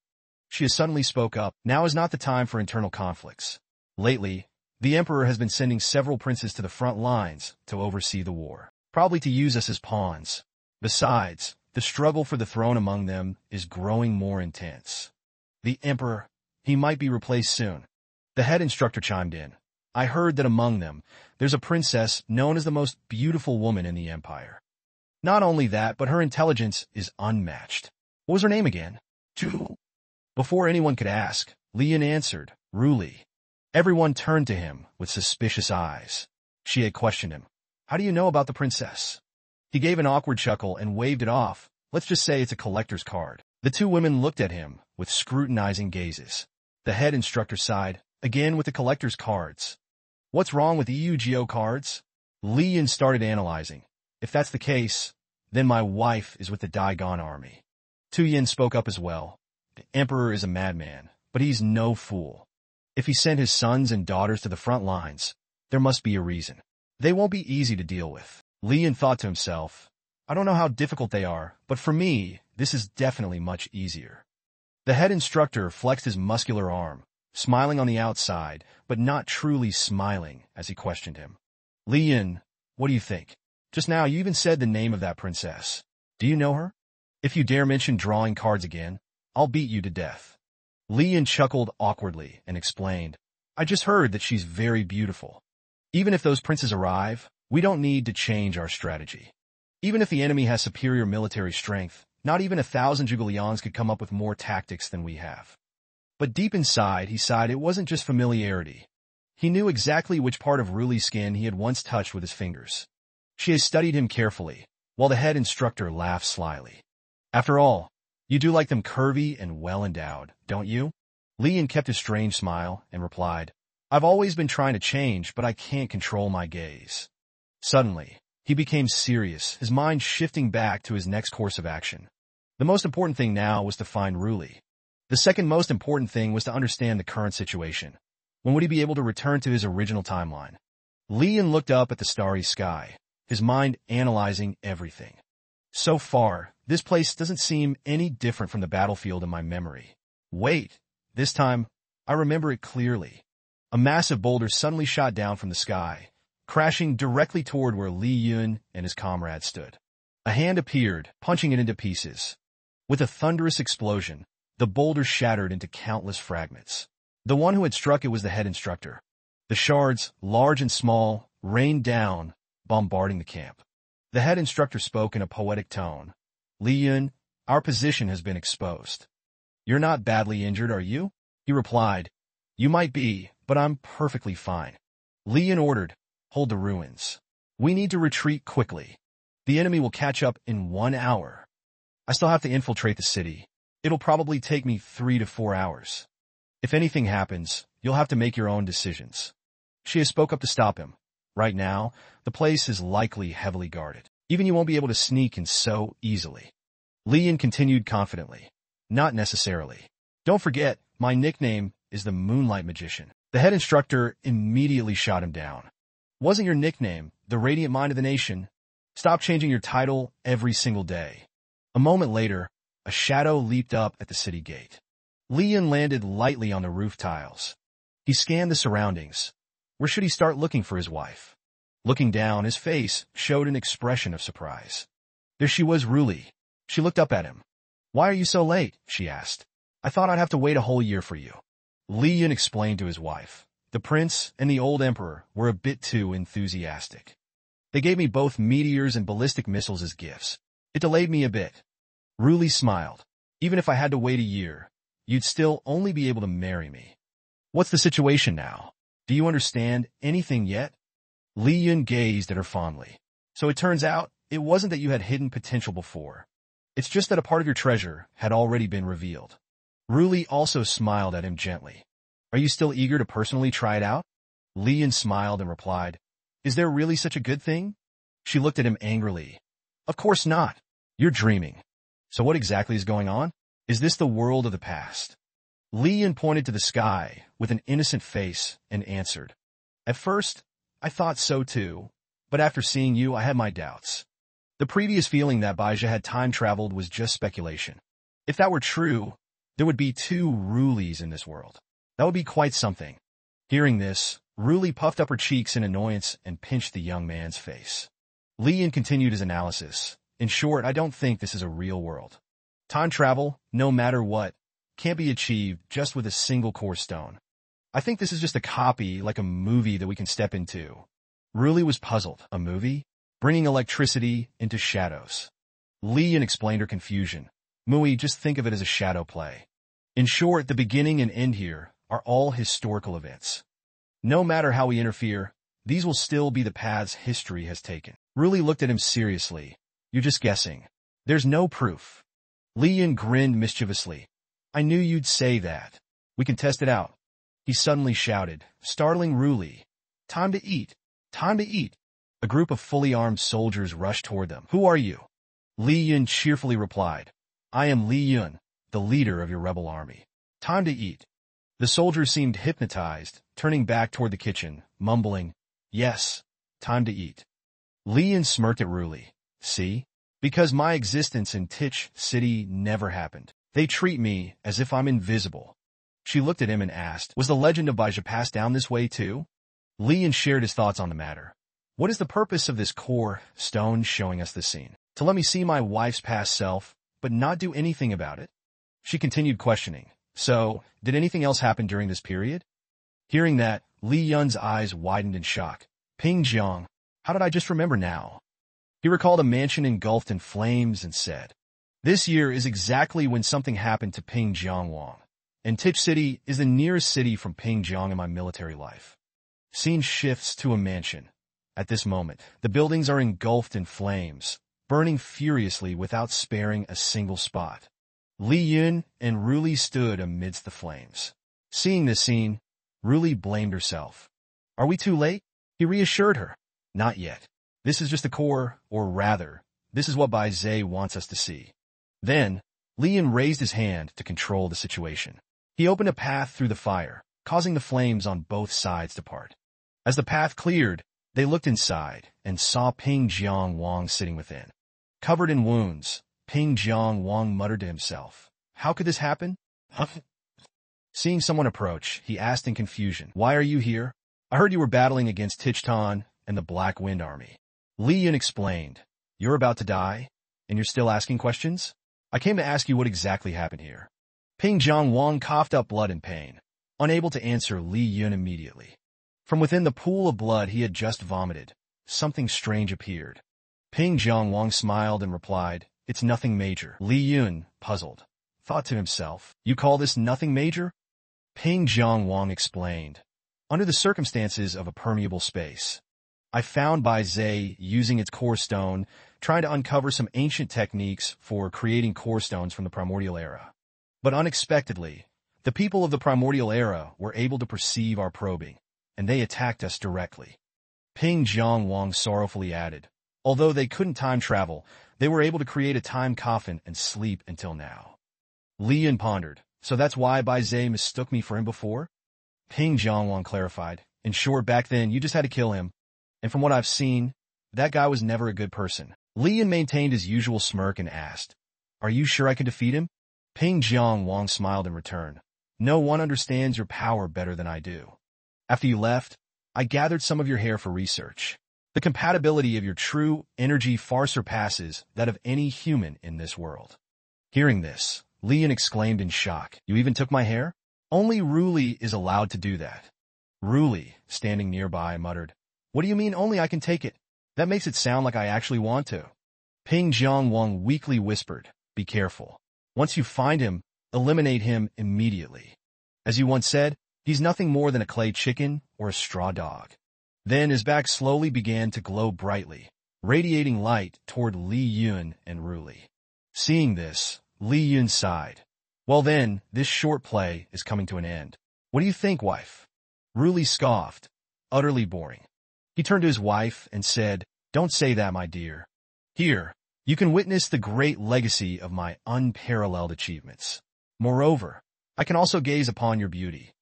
She suddenly spoke up. Now is not the time for internal conflicts. Lately, the Emperor has been sending several princes to the front lines to oversee the war, probably to use us as pawns. Besides, the struggle for the throne among them is growing more intense. The Emperor, he might be replaced soon. The head instructor chimed in. I heard that among them, there's a princess known as the most beautiful woman in the empire. Not only that, but her intelligence is unmatched. What was her name again? Chu. Before anyone could ask, Li Yun answered, Ruli. Everyone turned to him with suspicious eyes. She had questioned him. How do you know about the princess? He gave an awkward chuckle and waved it off. Let's just say it's a collector's card. The 2 women looked at him with scrutinizing gazes. The head instructor sighed, again with the collector's cards. What's wrong with Yu-Gi-Oh cards? Li Yun started analyzing. If that's the case, then my wife is with the Daigon army. Tu Yin spoke up as well. The Emperor is a madman, but he's no fool. If he sent his sons and daughters to the front lines, there must be a reason. They won't be easy to deal with. Li Yun thought to himself, I don't know how difficult they are, but for me, this is definitely much easier. The head instructor flexed his muscular arm, smiling on the outside, but not truly smiling as he questioned him. Li Yun, what do you think? Just now you even said the name of that princess. Do you know her? If you dare mention drawing cards again, I'll beat you to death. Li Yun chuckled awkwardly and explained, I just heard that she's very beautiful. Even if those princes arrive, we don't need to change our strategy. Even if the enemy has superior military strength, not even 1,000 Zhuge could come up with more tactics than we have. But deep inside, he sighed it wasn't just familiarity. He knew exactly which part of Ruli's skin he had once touched with his fingers. She had studied him carefully, while the head instructor laughed slyly. After all, you do like them curvy and well-endowed, don't you? Li Yun kept his strange smile and replied, I've always been trying to change, but I can't control my gaze. Suddenly, he became serious, his mind shifting back to his next course of action. The most important thing now was to find Ruli. The second most important thing was to understand the current situation. When would he be able to return to his original timeline? Li Yun looked up at the starry sky, his mind analyzing everything. So far, this place doesn't seem any different from the battlefield in my memory. Wait, this time, I remember it clearly. A massive boulder suddenly shot down from the sky, crashing directly toward where Li Yun and his comrades stood. A hand appeared, punching it into pieces. With a thunderous explosion, the boulder shattered into countless fragments. The one who had struck it was the head instructor. The shards, large and small, rained down, bombarding the camp. The head instructor spoke in a poetic tone. Li Yun, our position has been exposed. You're not badly injured, are you? He replied. You might be, but I'm perfectly fine. Li Yun ordered, hold the ruins. We need to retreat quickly. The enemy will catch up in 1 hour. I still have to infiltrate the city. It'll probably take me 3 to 4 hours. If anything happens, you'll have to make your own decisions. She spoke up to stop him. Right now, the place is likely heavily guarded. Even you won't be able to sneak in so easily. Li Yan continued confidently. Not necessarily. Don't forget, my nickname is the Moonlight Magician. The head instructor immediately shot him down. Wasn't your nickname the Radiant Mind of the Nation? Stop changing your title every single day. A moment later, a shadow leaped up at the city gate. Li Yan landed lightly on the roof tiles. He scanned the surroundings. Where should he start looking for his wife? Looking down, his face showed an expression of surprise. There she was, Ruli. She looked up at him. Why are you so late? She asked. I thought I'd have to wait a whole year for you. Li Yan explained to his wife. The prince and the old emperor were a bit too enthusiastic. They gave me both meteors and ballistic missiles as gifts. It delayed me a bit. Ruli smiled. Even if I had to wait a year, you'd still only be able to marry me. What's the situation now? Do you understand anything yet? Li Yan gazed at her fondly. So it turns out, it wasn't that you had hidden potential before. It's just that a part of your treasure had already been revealed. Ruli also smiled at him gently. Are you still eager to personally try it out? Li Yan smiled and replied, Is there really such a good thing? She looked at him angrily. Of course not. You're dreaming. So what exactly is going on? Is this the world of the past? Li Yan pointed to the sky with an innocent face and answered. At first, I thought so too, but after seeing you, I had my doubts. The previous feeling that Baija had time traveled was just speculation. If that were true, there would be 2 Rulis in this world. That would be quite something. Hearing this, Ruli puffed up her cheeks in annoyance and pinched the young man's face. Li Yan continued his analysis. In short, I don't think this is a real world. Time travel, no matter what, can't be achieved just with a single core stone. I think this is just a copy, like a movie that we can step into. Ruli was puzzled. A movie? Bringing electricity into shadows. Li Yan explained her confusion. Mui, just think of it as a shadow play. In short, the beginning and end here are all historical events. No matter how we interfere, these will still be the paths history has taken. Ruli looked at him seriously. You're just guessing. There's no proof. Li Yan grinned mischievously. I knew you'd say that. We can test it out. He suddenly shouted, startling Ruli. Time to eat. Time to eat. A group of fully armed soldiers rushed toward them. Who are you? Li Yan cheerfully replied. I am Li Yan, the leader of your rebel army. Time to eat. The soldiers seemed hypnotized, turning back toward the kitchen, mumbling, Yes, time to eat. Li Yan smirked at Ruli. See? Because my existence in Tich City never happened. They treat me as if I'm invisible. She looked at him and asked, Was the legend of Baija passed down this way too? Li Yan shared his thoughts on the matter. What is the purpose of this core stone showing us this scene? To let me see my wife's past self, but not do anything about it? She continued questioning. So, did anything else happen during this period? Hearing that, Li Yan's eyes widened in shock. PingBong, how did I just remember now? He recalled a mansion engulfed in flames and said, This year is exactly when something happened to PingBong, and Tich City is the nearest city from PingBong in my military life. Scene shifts to a mansion. At this moment, the buildings are engulfed in flames, burning furiously without sparing a single spot. Li Yan and Ruli stood amidst the flames. Seeing this scene, Ruli blamed herself. Are we too late? He reassured her. Not yet. This is just the core, or rather, this is what Bai Zhe wants us to see. Then, Li Yan raised his hand to control the situation. He opened a path through the fire, causing the flames on both sides to part. As the path cleared, they looked inside and saw PingBong sitting within. Covered in wounds, PingBong muttered to himself. How could this happen? Seeing someone approach, he asked in confusion, Why are you here? I heard you were battling against Tichtan and the Black Wind Army. Li Yan explained, You're about to die, and you're still asking questions? I came to ask you what exactly happened here. PingBong coughed up blood in pain, unable to answer Li Yan immediately. From within the pool of blood he had just vomited, something strange appeared. PingBong smiled and replied, It's nothing major. Li Yan, puzzled, thought to himself, You call this nothing major? PingBong explained, Under the circumstances of a permeable space, I found Bai Zhe using its core stone, trying to uncover some ancient techniques for creating core stones from the primordial era. But unexpectedly, the people of the primordial era were able to perceive our probing, and they attacked us directly. PingBong sorrowfully added, although they couldn't time travel, they were able to create a time coffin and sleep until now. Li Yun pondered, so that's why Bai Zhe mistook me for him before? PingBong clarified, in short, back then you just had to kill him, and from what I've seen, that guy was never a good person. Li Yun maintained his usual smirk and asked, are you sure I can defeat him? PingBong smiled in return. No one understands your power better than I do. After you left, I gathered some of your hair for research. The compatibility of your true energy far surpasses that of any human in this world. Hearing this, Li Yun exclaimed in shock, you even took my hair? Only Ruli is allowed to do that. Ruli, standing nearby, muttered, what do you mean only I can take it? That makes it sound like I actually want to. PingBong weakly whispered, be careful. Once you find him, eliminate him immediately. As you once said, he's nothing more than a clay chicken or a straw dog. Then his back slowly began to glow brightly, radiating light toward Li Yun and Ruli. Seeing this, Li Yun sighed. Well then, this short play is coming to an end. What do you think, wife? Ruli scoffed. Utterly boring. He turned to his wife and said, don't say that, my dear. Here, you can witness the great legacy of my unparalleled achievements. Moreover, I can also gaze upon your beauty.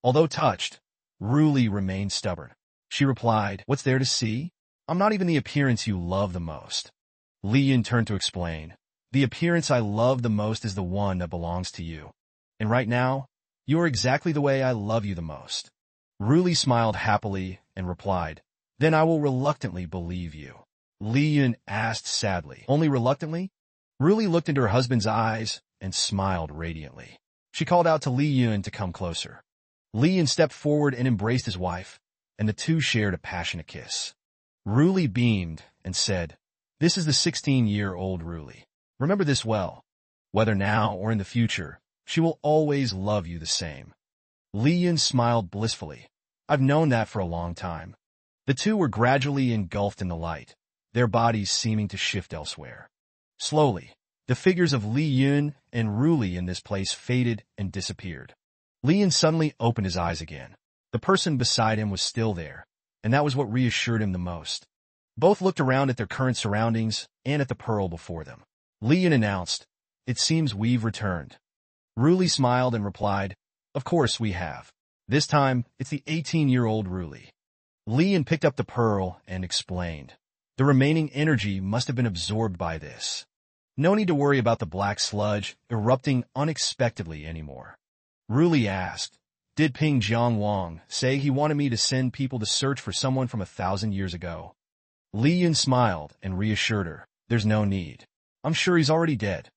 Although touched, Ruli remained stubborn. She replied, what's there to see? I'm not even the appearance you love the most. Li Yun turned to explain, the appearance I love the most is the one that belongs to you. And right now, you are exactly the way I love you the most. Ruli smiled happily and replied, then I will reluctantly believe you. Li Yun asked sadly, only reluctantly? Ruli looked into her husband's eyes and smiled radiantly. She called out to Li Yun to come closer. Li Yun stepped forward and embraced his wife, and the two shared a passionate kiss. Ruli beamed and said, this is the 16-year-old Ruli. Remember this well. Whether now or in the future, she will always love you the same. Li Yun smiled blissfully. I've known that for a long time. The two were gradually engulfed in the light, their bodies seeming to shift elsewhere. Slowly, the figures of Li Yun and Ruli in this place faded and disappeared. Li Yun suddenly opened his eyes again. The person beside him was still there, and that was what reassured him the most. Both looked around at their current surroundings and at the pearl before them. Li Yun announced, it seems we've returned. Ruli smiled and replied, of course we have. This time, it's the 18-year-old Ruli. Li Yun picked up the pearl and explained, the remaining energy must have been absorbed by this. No need to worry about the black sludge erupting unexpectedly anymore. Ruli asked, did PingBong say he wanted me to send people to search for someone from 1,000 years ago? Li Yun smiled and reassured her, there's no need. I'm sure he's already dead.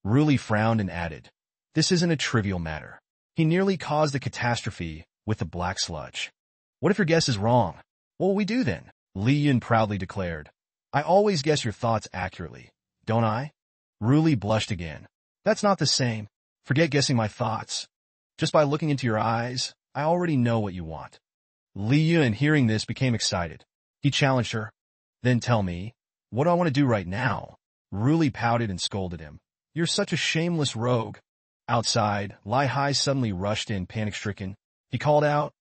Ruli frowned and added, this isn't a trivial matter. He nearly caused a catastrophe with the black sludge. What if your guess is wrong? What will we do then? Li Yun proudly declared, I always guess your thoughts accurately, don't I? Ruli blushed again. That's not the same. Forget guessing my thoughts. Just by looking into your eyes, I already know what you want. Li Yun, hearing this, became excited. He challenged her. Then tell me, what do I want to do right now? Ruli pouted and scolded him. You're such a shameless rogue. Outside, Lai Hai suddenly rushed in, panic-stricken. He called out,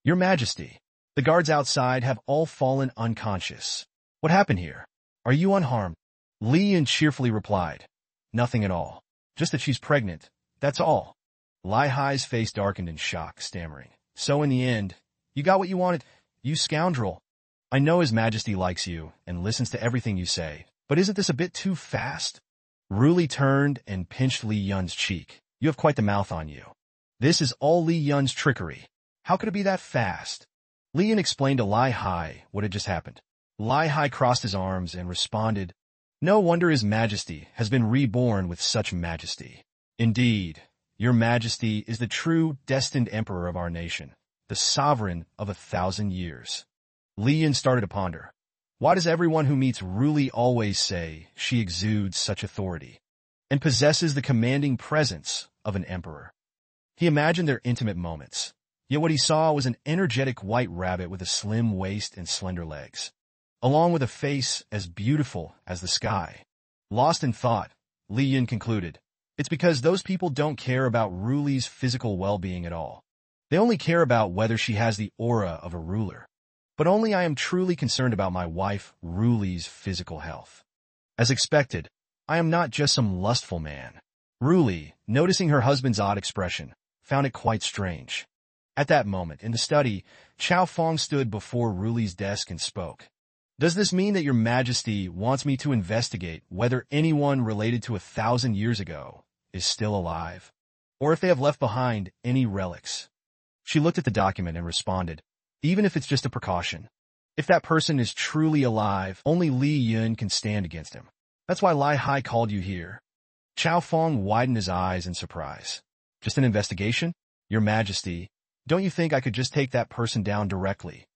Your Majesty, the guards outside have all fallen unconscious. What happened here? Are you unharmed? Li Yun cheerfully replied, nothing at all. Just that she's pregnant. That's all. Lai Hai's face darkened in shock, stammering. So in the end, you got what you wanted, you scoundrel. I know His Majesty likes you and listens to everything you say, but isn't this a bit too fast? Ruli turned and pinched Li Yun's cheek. You have quite the mouth on you. This is all Li Yun's trickery. How could it be that fast? Li Yun explained to Lai Hai what had just happened. Lai Hai crossed his arms and responded, No wonder His Majesty has been reborn with such majesty. Indeed, Your Majesty is the true destined emperor of our nation, the sovereign of 1,000 years. Li Yun started to ponder. Why does everyone who meets Ruli always say she exudes such authority and possesses the commanding presence of an emperor? He imagined their intimate moments, yet what he saw was an energetic white rabbit with a slim waist and slender legs, along with a face as beautiful as the sky. Lost in thought, Li Yun concluded, It's because those people don't care about Ruli's physical well-being at all. They only care about whether she has the aura of a ruler. But only I am truly concerned about my wife, Ruli's physical health. As expected, I am not just some lustful man. Ruli, noticing her husband's odd expression, found it quite strange. At that moment, in the study, Chao Feng stood before Ruli's desk and spoke. Does this mean that your majesty wants me to investigate whether anyone related to 1,000 years ago is still alive, or if they have left behind any relics? She looked at the document and responded, even if it's just a precaution. If that person is truly alive, only Li Yun can stand against him. That's why Lai Hai called you here. Chao Feng widened his eyes in surprise. Just an investigation? Your Majesty, don't you think I could just take that person down directly?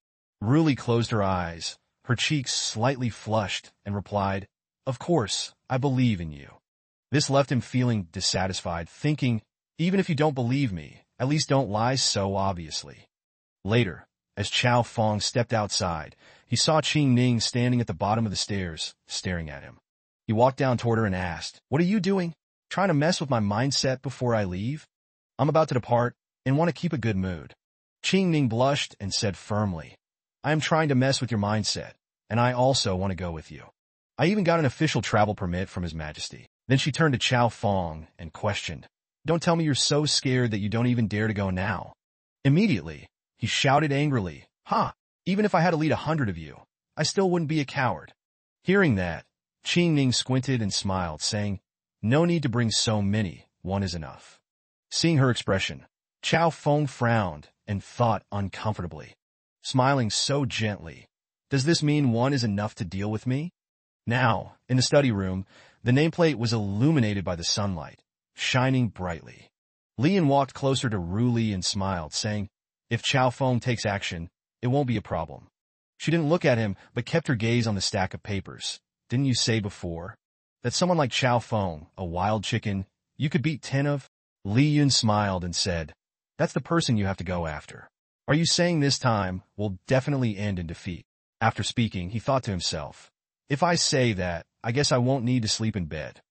Ruli closed her eyes, her cheeks slightly flushed, and replied, Of course, I believe in you. This left him feeling dissatisfied, thinking, even if you don't believe me, at least don't lie so obviously. Later, as Chao Feng stepped outside, he saw Qing Ning standing at the bottom of the stairs, staring at him. He walked down toward her and asked, What are you doing? Trying to mess with my mindset before I leave? I'm about to depart and want to keep a good mood. Qing Ning blushed and said firmly, I am trying to mess with your mindset, and I also want to go with you. I even got an official travel permit from His Majesty. Then she turned to Chao Feng and questioned, Don't tell me you're so scared that you don't even dare to go now. Immediately, he shouted angrily, Even if I had to lead 100 of you, I still wouldn't be a coward. Hearing that, Qing Ning squinted and smiled, saying, No need to bring so many, one is enough. Seeing her expression, Chao Feng frowned and thought uncomfortably. Smiling so gently, does this mean one is enough to deal with me? Now, in the study room, the nameplate was illuminated by the sunlight, shining brightly. Lian walked closer to Ruli and smiled, saying, If Chao Feng takes action, it won't be a problem. She didn't look at him, but kept her gaze on the stack of papers. Didn't you say before that someone like Chao Feng, a wild chicken, you could beat 10 of? Li Yun smiled and said, That's the person you have to go after. Are you saying this time will definitely end in defeat? After speaking, he thought to himself, If I say that, I guess I won't need to sleep in bed.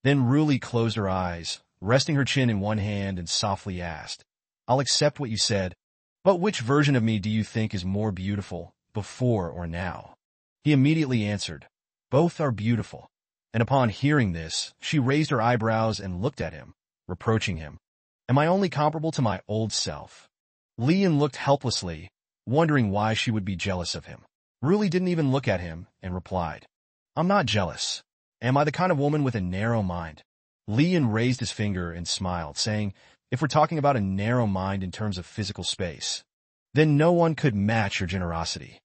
Then Ruli closed her eyes, resting her chin in one hand, and softly asked, I'll accept what you said, but which version of me do you think is more beautiful, before or now? He immediately answered, Both are beautiful. And upon hearing this, she raised her eyebrows and looked at him, reproaching him. Am I only comparable to my old self? Lian looked helplessly, wondering why she would be jealous of him. Ruli didn't even look at him and replied, I'm not jealous. Am I the kind of woman with a narrow mind? Lian raised his finger and smiled, saying, If we're talking about a narrow mind in terms of physical space, then no one could match your generosity.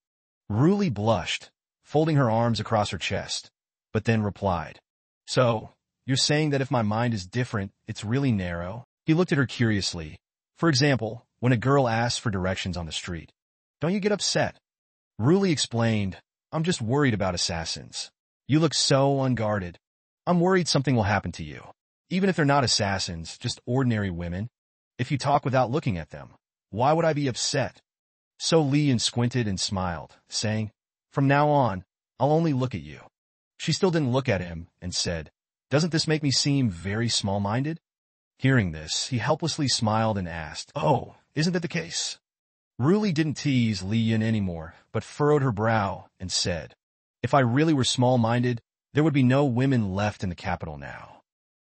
Ruli blushed, folding her arms across her chest, but then replied, So, you're saying that if my mind is different, it's really narrow? He looked at her curiously. For example, when a girl asks for directions on the street, don't you get upset? Ruli explained, I'm just worried about assassins. You look so unguarded. I'm worried something will happen to you. Even if they're not assassins, just ordinary women. If you talk without looking at them, why would I be upset? So Lian squinted and smiled, saying, From now on, I'll only look at you. She still didn't look at him and said, Doesn't this make me seem very small-minded? Hearing this, he helplessly smiled and asked, Oh, isn't that the case? Ruli didn't tease Lian anymore, but furrowed her brow and said, If I really were small-minded, there would be no women left in the capital now.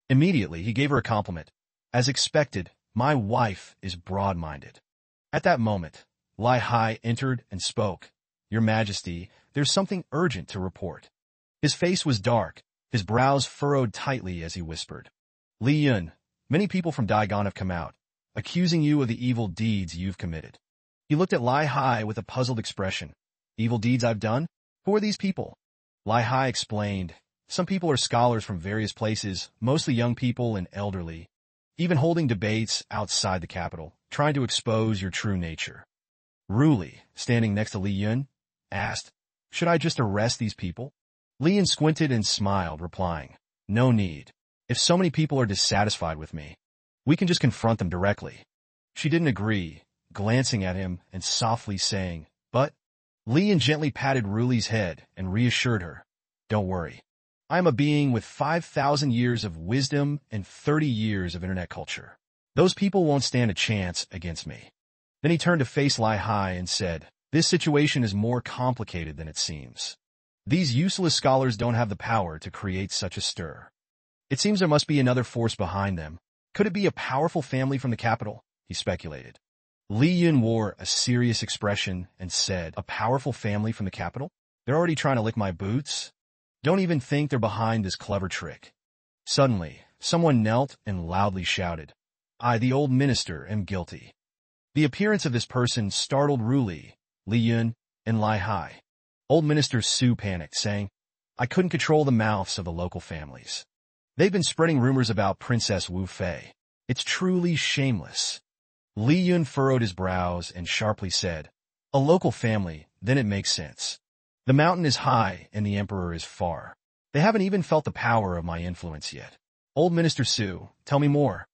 Immediately, he gave her a compliment. As expected, my wife is broad-minded. At that moment, Lai Hai entered and spoke. Your Majesty, there's something urgent to report. His face was dark, his brows furrowed tightly as he whispered. Li Yun, many people from Daigon have come out, accusing you of the evil deeds you've committed. He looked at Lai Hai with a puzzled expression. Evil deeds I've done? Who are these people? Lai Hai explained, Some people are scholars from various places, mostly young people and elderly, even holding debates outside the capital, trying to expose your true nature. Ruli, standing next to Li Yun, asked, Should I just arrest these people? Li Yun squinted and smiled, replying, No need. If so many people are dissatisfied with me, we can just confront them directly. She didn't agree, glancing at him and softly saying, But Li Yun gently patted Ruli's head and reassured her, Don't worry. I am a being with 5,000 years of wisdom and 30 years of internet culture. Those people won't stand a chance against me. Then he turned to face Lai Hai and said, this situation is more complicated than it seems. These useless scholars don't have the power to create such a stir. It seems there must be another force behind them. Could it be a powerful family from the capital? He speculated. Li Yun wore a serious expression and said, a powerful family from the capital? They're already trying to lick my boots? Don't even think they're behind this clever trick. Suddenly, someone knelt and loudly shouted, I, the old minister, am guilty. The appearance of this person startled Li Yun, and Lai Hai. Old Minister Su panicked, saying, I couldn't control the mouths of the local families. They've been spreading rumors about Princess Wu Fei. It's truly shameless. Li Yun furrowed his brows and sharply said, a local family, then it makes sense. The mountain is high and the emperor is far. They haven't even felt the power of my influence yet. Old Minister Su, tell me more.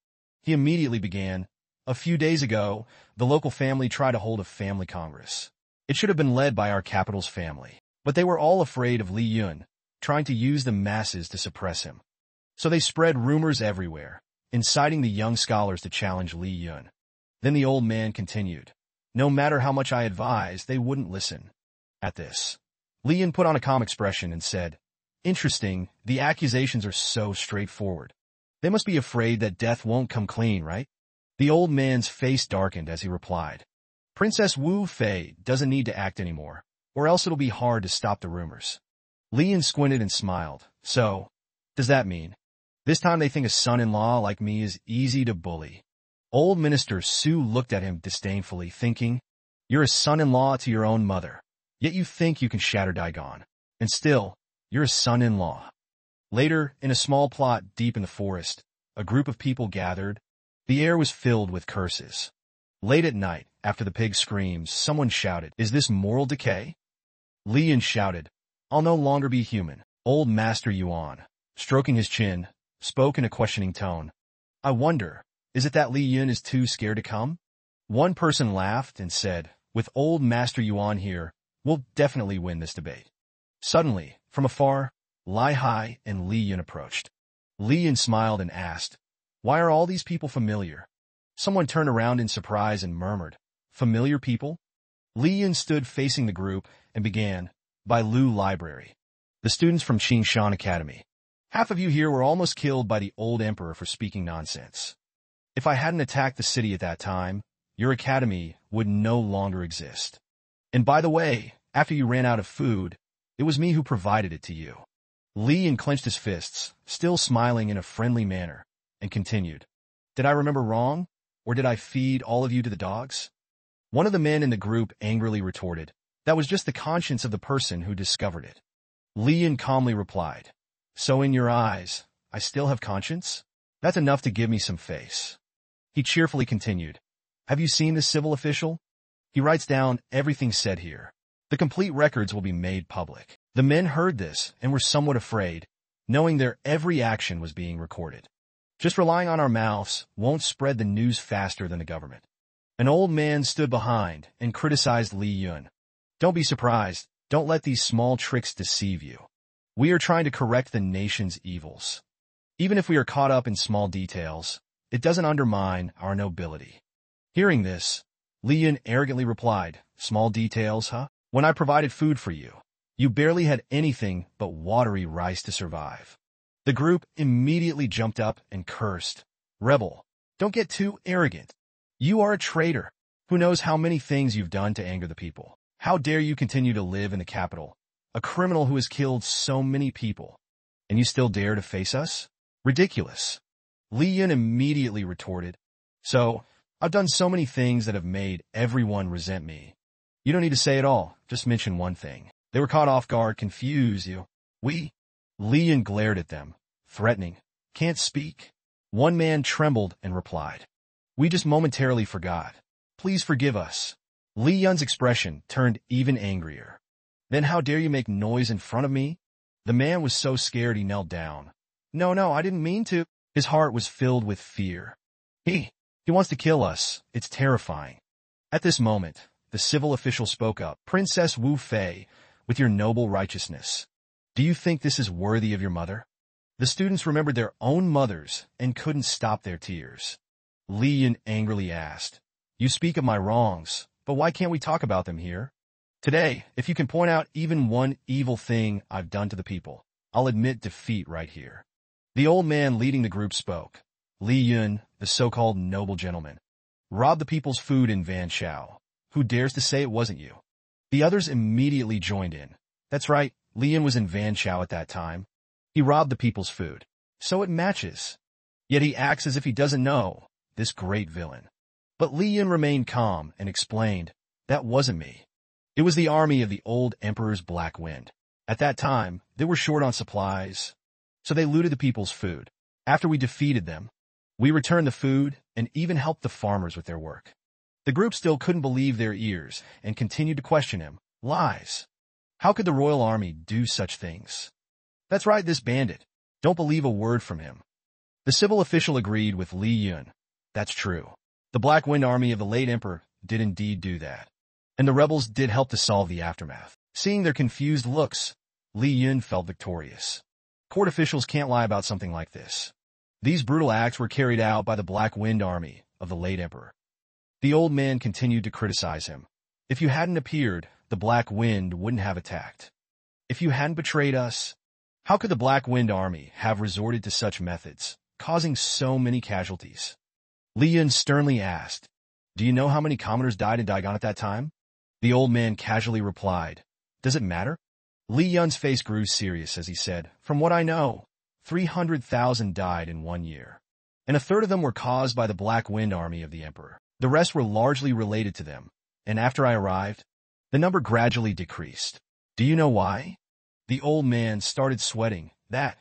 He immediately began. A few days ago, the local family tried to hold a family congress. It should have been led by our capital's family, but they were all afraid of Li Yun, trying to use the masses to suppress him. So they spread rumors everywhere, inciting the young scholars to challenge Li Yun. Then the old man continued, no matter how much I advised, they wouldn't listen. At this, Li Yun put on a calm expression and said, interesting, the accusations are so straightforward. They must be afraid that death won't come clean, right? The old man's face darkened as he replied, Princess Wu Fei doesn't need to act anymore, or else it'll be hard to stop the rumors. Li Yun squinted and smiled. So, does that mean? This time they think a son-in-law like me is easy to bully. Old Minister Su looked at him disdainfully, thinking, you're a son-in-law to your own mother, yet you think you can shatter Daigon. And still, you're a son-in-law. Later, in a small plot deep in the forest, a group of people gathered. The air was filled with curses. Late at night, after the pig screams, someone shouted, is this moral decay? Li Yun shouted, I'll no longer be human. Old Master Yuan, stroking his chin, spoke in a questioning tone. I wonder, is it that Li Yun is too scared to come? One person laughed and said, with Old Master Yuan here, we'll definitely win this debate. Suddenly, from afar, Lai Hai and Li Yun approached. Li Yun smiled and asked, why are all these people familiar? Someone turned around in surprise and murmured, familiar people? Li Yun stood facing the group and began, by Lu Library. The students from Qingshan Academy. Half of you here were almost killed by the old emperor for speaking nonsense. If I hadn't attacked the city at that time, your academy would no longer exist. And by the way, after you ran out of food, it was me who provided it to you. Li Yun clenched his fists, still smiling in a friendly manner, and continued, did I remember wrong? Or did I feed all of you to the dogs? One of the men in the group angrily retorted, that was just the conscience of the person who discovered it. Li Yun calmly replied, so in your eyes, I still have conscience? That's enough to give me some face. He cheerfully continued, have you seen this civil official? He writes down everything said here. The complete records will be made public. The men heard this and were somewhat afraid, knowing their every action was being recorded. Just relying on our mouths won't spread the news faster than the government. An old man stood behind and criticized Li Yun. Don't be surprised. Don't let these small tricks deceive you. We are trying to correct the nation's evils. Even if we are caught up in small details, it doesn't undermine our nobility. Hearing this, Li Yun arrogantly replied, small details, huh? When I provided food for you, you barely had anything but watery rice to survive. The group immediately jumped up and cursed. Rebel, don't get too arrogant. You are a traitor. Who knows how many things you've done to anger the people? How dare you continue to live in the capital? A criminal who has killed so many people. And you still dare to face us? Ridiculous. Li Yun immediately retorted. So, I've done so many things that have made everyone resent me. You don't need to say it all. Just mention one thing. They were caught off guard, confused. Li Yun glared at them, threatening, can't speak. One man trembled and replied, we just momentarily forgot. Please forgive us. Li Yun's expression turned even angrier. Then how dare you make noise in front of me? The man was so scared he knelt down. No, I didn't mean to. His heart was filled with fear. He wants to kill us. It's terrifying. At this moment, the civil official spoke up. Princess Wu Fei, with your noble righteousness, Do you think this is worthy of your mother? The students remembered their own mothers and couldn't stop their tears. Li Yun angrily asked, "You speak of my wrongs, but why can't we talk about them here? Today, if you can point out even one evil thing I've done to the people, I'll admit defeat right here." The old man leading the group spoke. "Li Yun, the so-called noble gentleman, robbed the people's food in Van Chao. Who dares to say it wasn't you?" The others immediately joined in. "That's right, Li Yun was in Van Chao at that time. He robbed the people's food. So it matches. Yet he acts as if he doesn't know, this great villain." But Li Yun remained calm and explained, "That wasn't me. It was the army of the old emperor's Black Wind. At that time, they were short on supplies, so they looted the people's food. After we defeated them, we returned the food and even helped the farmers with their work." The group still couldn't believe their ears and continued to question him. Lies. How could the royal army do such things? "That's right, this bandit. Don't believe a word from him." The civil official agreed with Li Yun. "That's true. The Black Wind army of the late emperor did indeed do that. And the rebels did help to solve the aftermath." Seeing their confused looks, Li Yun felt victorious. Court officials can't lie about something like this. These brutal acts were carried out by the Black Wind army of the late emperor. The old man continued to criticize him. "If you hadn't appeared, the Black Wind wouldn't have attacked. If you hadn't betrayed us, how could the Black Wind army have resorted to such methods, causing so many casualties?" Li Yun sternly asked, "Do you know how many commoners died in Daigon at that time?" The old man casually replied, "Does it matter?" Li Yun's face grew serious as he said, "From what I know, 300,000 died in 1 year, and a third of them were caused by the Black Wind army of the emperor. The rest were largely related to them, and after I arrived, the number gradually decreased. Do you know why?" The old man started sweating. "That."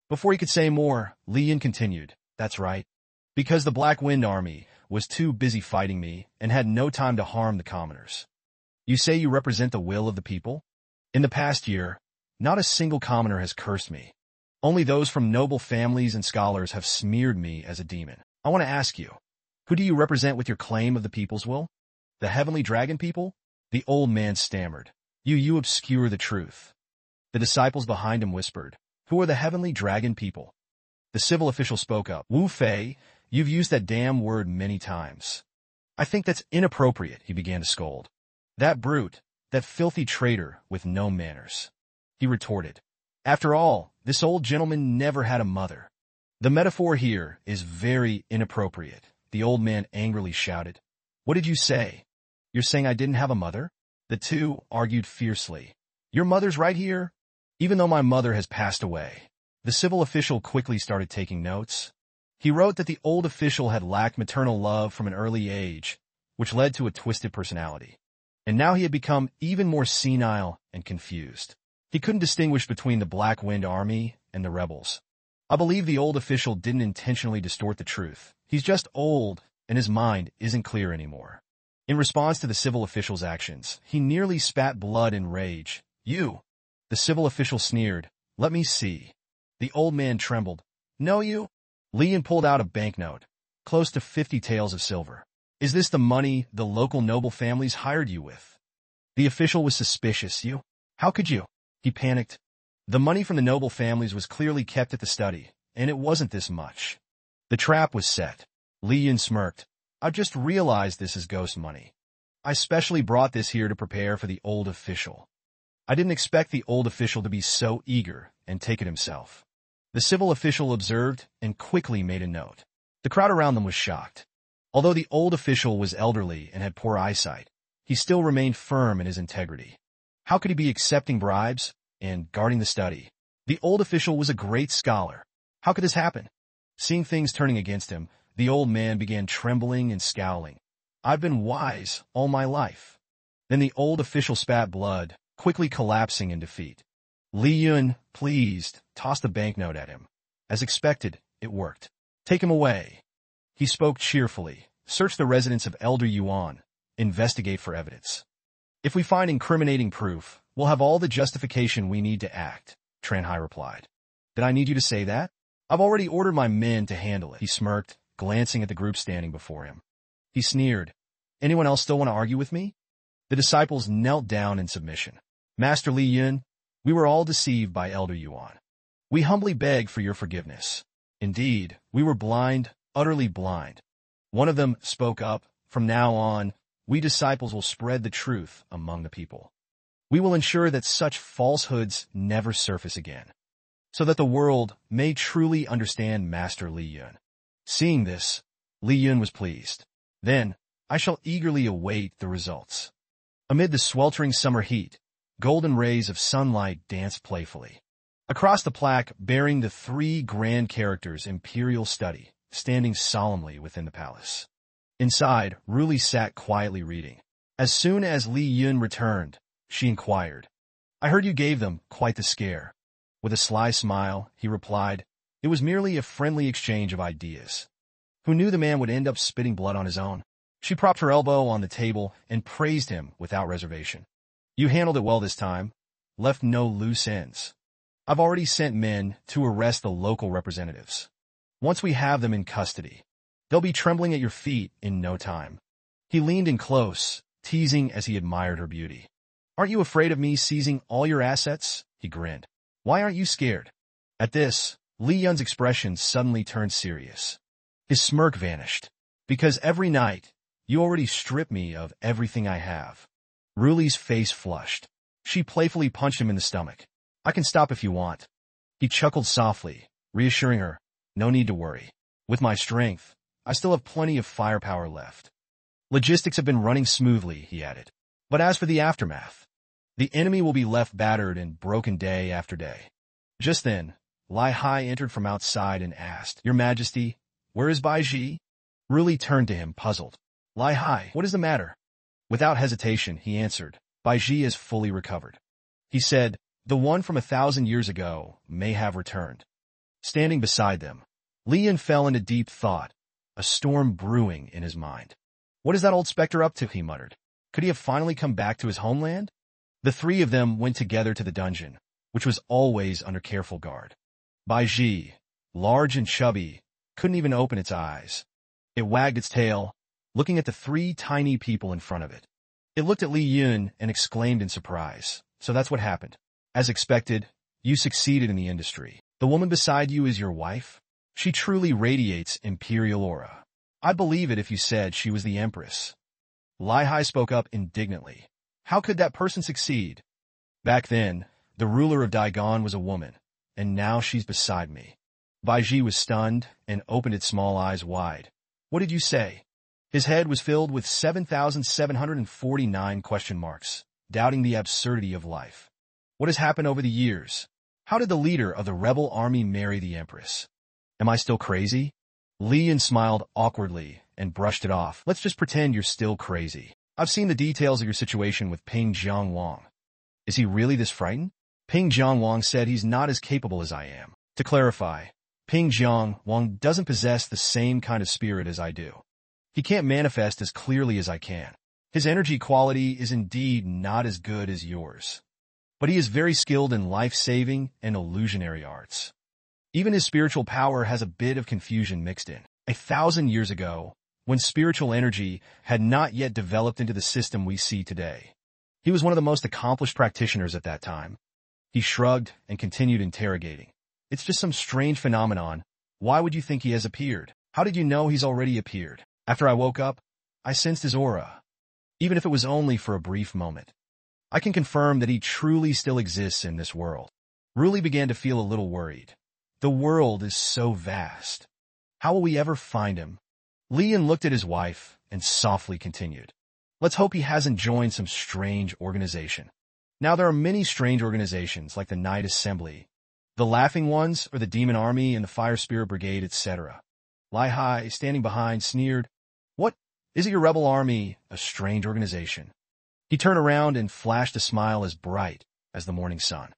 Before he could say more, Li Yun continued, "That's right. Because the Black Wind army was too busy fighting me and had no time to harm the commoners." "You say you represent the will of the people? In the past year, not a single commoner has cursed me. Only those from noble families and scholars have smeared me as a demon. I want to ask you, who do you represent with your claim of the people's will? The heavenly dragon people?" The old man stammered, You obscure the truth." The disciples behind him whispered, "Who are the heavenly dragon people?" The civil official spoke up, "Wu Fei, you've used that damn word many times." "I think that's inappropriate," he began to scold. "That brute, that filthy traitor with no manners," he retorted. "After all, this old gentleman never had a mother." "The metaphor here is very inappropriate," the old man angrily shouted. "What did you say? You're saying I didn't have a mother?" The two argued fiercely. "Your mother's right here, even though my mother has passed away." The civil official quickly started taking notes. He wrote that the old official had lacked maternal love from an early age, which led to a twisted personality. And now he had become even more senile and confused. He couldn't distinguish between the Black Wind army and the rebels. "I believe the old official didn't intentionally distort the truth. He's just old, and his mind isn't clear anymore." In response to the civil official's actions, he nearly spat blood in rage. "You!" The civil official sneered. "Let me see." The old man trembled. "No, you?" Li Yun pulled out a banknote, close to 50 taels of silver. "Is this the money the local noble families hired you with?" The official was suspicious. "You? How could you?" He panicked. The money from the noble families was clearly kept at the study, and it wasn't this much. The trap was set. Li Yun smirked. "I just realized this is ghost money. I specially brought this here to prepare for the old official." I didn't expect the old official to be so eager and take it himself. The civil official observed and quickly made a note. The crowd around them was shocked. Although the old official was elderly and had poor eyesight, he still remained firm in his integrity. How could he be accepting bribes and guarding the study? The old official was a great scholar. How could this happen? Seeing things turning against him, the old man began trembling and scowling. "I've been wise all my life." Then the old official spat blood, quickly collapsing in defeat. Li Yun, pleased, tossed the banknote at him. As expected, it worked. "Take him away." He spoke cheerfully. "Search the residence of Elder Yuan. Investigate for evidence. If we find incriminating proof, we'll have all the justification we need to act," Tranhai replied. "Did I need you to say that?" "I've already ordered my men to handle it," he smirked, glancing at the group standing before him. He sneered. "Anyone else still want to argue with me?" The disciples knelt down in submission. "Master Li Yun, We were all deceived by Elder Yuan. We humbly beg for your forgiveness. Indeed, we were blind, utterly blind. One of them spoke up, from now on, we disciples will spread the truth among the people. We will ensure that such falsehoods never surface again, so that the world may truly understand Master Li Yun. Seeing this, Li Yun was pleased. Then, I shall eagerly await the results. Amid the sweltering summer heat, golden rays of sunlight danced playfully. Across the plaque bearing the 3 grand characters Imperial Study, standing solemnly within the palace. Inside, Ruli sat quietly reading. As soon as Li Yun returned, she inquired, "I heard you gave them quite the scare." With a sly smile, he replied, "It was merely a friendly exchange of ideas. Who knew the man would end up spitting blood on his own?" She propped her elbow on the table and praised him without reservation. "You handled it well this time, left no loose ends. I've already sent men to arrest the local representatives. Once we have them in custody, they'll be trembling at your feet in no time." He leaned in close, teasing as he admired her beauty. "Aren't you afraid of me seizing all your assets?" He grinned. "Why aren't you scared?" At this, Li Yun's expression suddenly turned serious. His smirk vanished. "Because every night, you already strip me of everything I have." Ruli's face flushed. She playfully punched him in the stomach. "I can stop if you want." He chuckled softly, reassuring her, "No need to worry. With my strength, I still have plenty of firepower left." "Logistics have been running smoothly," he added. "But as for the aftermath, the enemy will be left battered and broken day after day." Just then, Lai Hai entered from outside and asked, "Your Majesty, where is Bai Ji?" Ruli turned to him, puzzled. "Lai Hai, what is the matter?" Without hesitation, he answered, "Bai Ji is fully recovered." He said, "The one from 1,000 years ago may have returned." Standing beside them, Li Yun fell into deep thought, a storm brewing in his mind. "What is that old specter up to?" he muttered. "Could he have finally come back to his homeland?" The 3 of them went together to the dungeon, which was always under careful guard. Bai Ji, large and chubby, couldn't even open its eyes. It wagged its tail, looking at the 3 tiny people in front of it. It looked at Li Yun and exclaimed in surprise, "So that's what happened. As expected, you succeeded in the industry. The woman beside you is your wife? She truly radiates imperial aura. I'd believe it if you said she was the empress." Lai Hai spoke up indignantly. "How could that person succeed? Back then, the ruler of Daigon was a woman, and now she's beside me." Bai Ji was stunned and opened its small eyes wide. "What did you say?" His head was filled with 7,749 question marks, doubting the absurdity of life. "What has happened over the years? How did the leader of the rebel army marry the empress? Am I still crazy?" Li Yun smiled awkwardly and brushed it off. "Let's just pretend you're still crazy. I've seen the details of your situation with PingBong Wang. Is he really this frightened?" PingBong Wang said he's not as capable as I am. To clarify, PingBong Wang doesn't possess the same kind of spirit as I do. He can't manifest as clearly as I can. His energy quality is indeed not as good as yours. But he is very skilled in life-saving and illusionary arts. Even his spiritual power has a bit of confusion mixed in. 1,000 years ago, when spiritual energy had not yet developed into the system we see today, he was one of the most accomplished practitioners at that time. He shrugged and continued interrogating. "It's just some strange phenomenon. Why would you think he has appeared? How did you know he's already appeared? After I woke up, I sensed his aura, even if it was only for a brief moment. I can confirm that he truly still exists in this world." Ruli began to feel a little worried. The world is so vast. How will we ever find him? Li Yun looked at his wife and softly continued, "Let's hope he hasn't joined some strange organization. Now there are many strange organizations like the Night Assembly, the Laughing Ones, or the Demon Army and the Fire Spirit Brigade, etc." Lai Hai, standing behind, sneered, "What? Is it your rebel army a strange organization?" He turned around and flashed a smile as bright as the morning sun.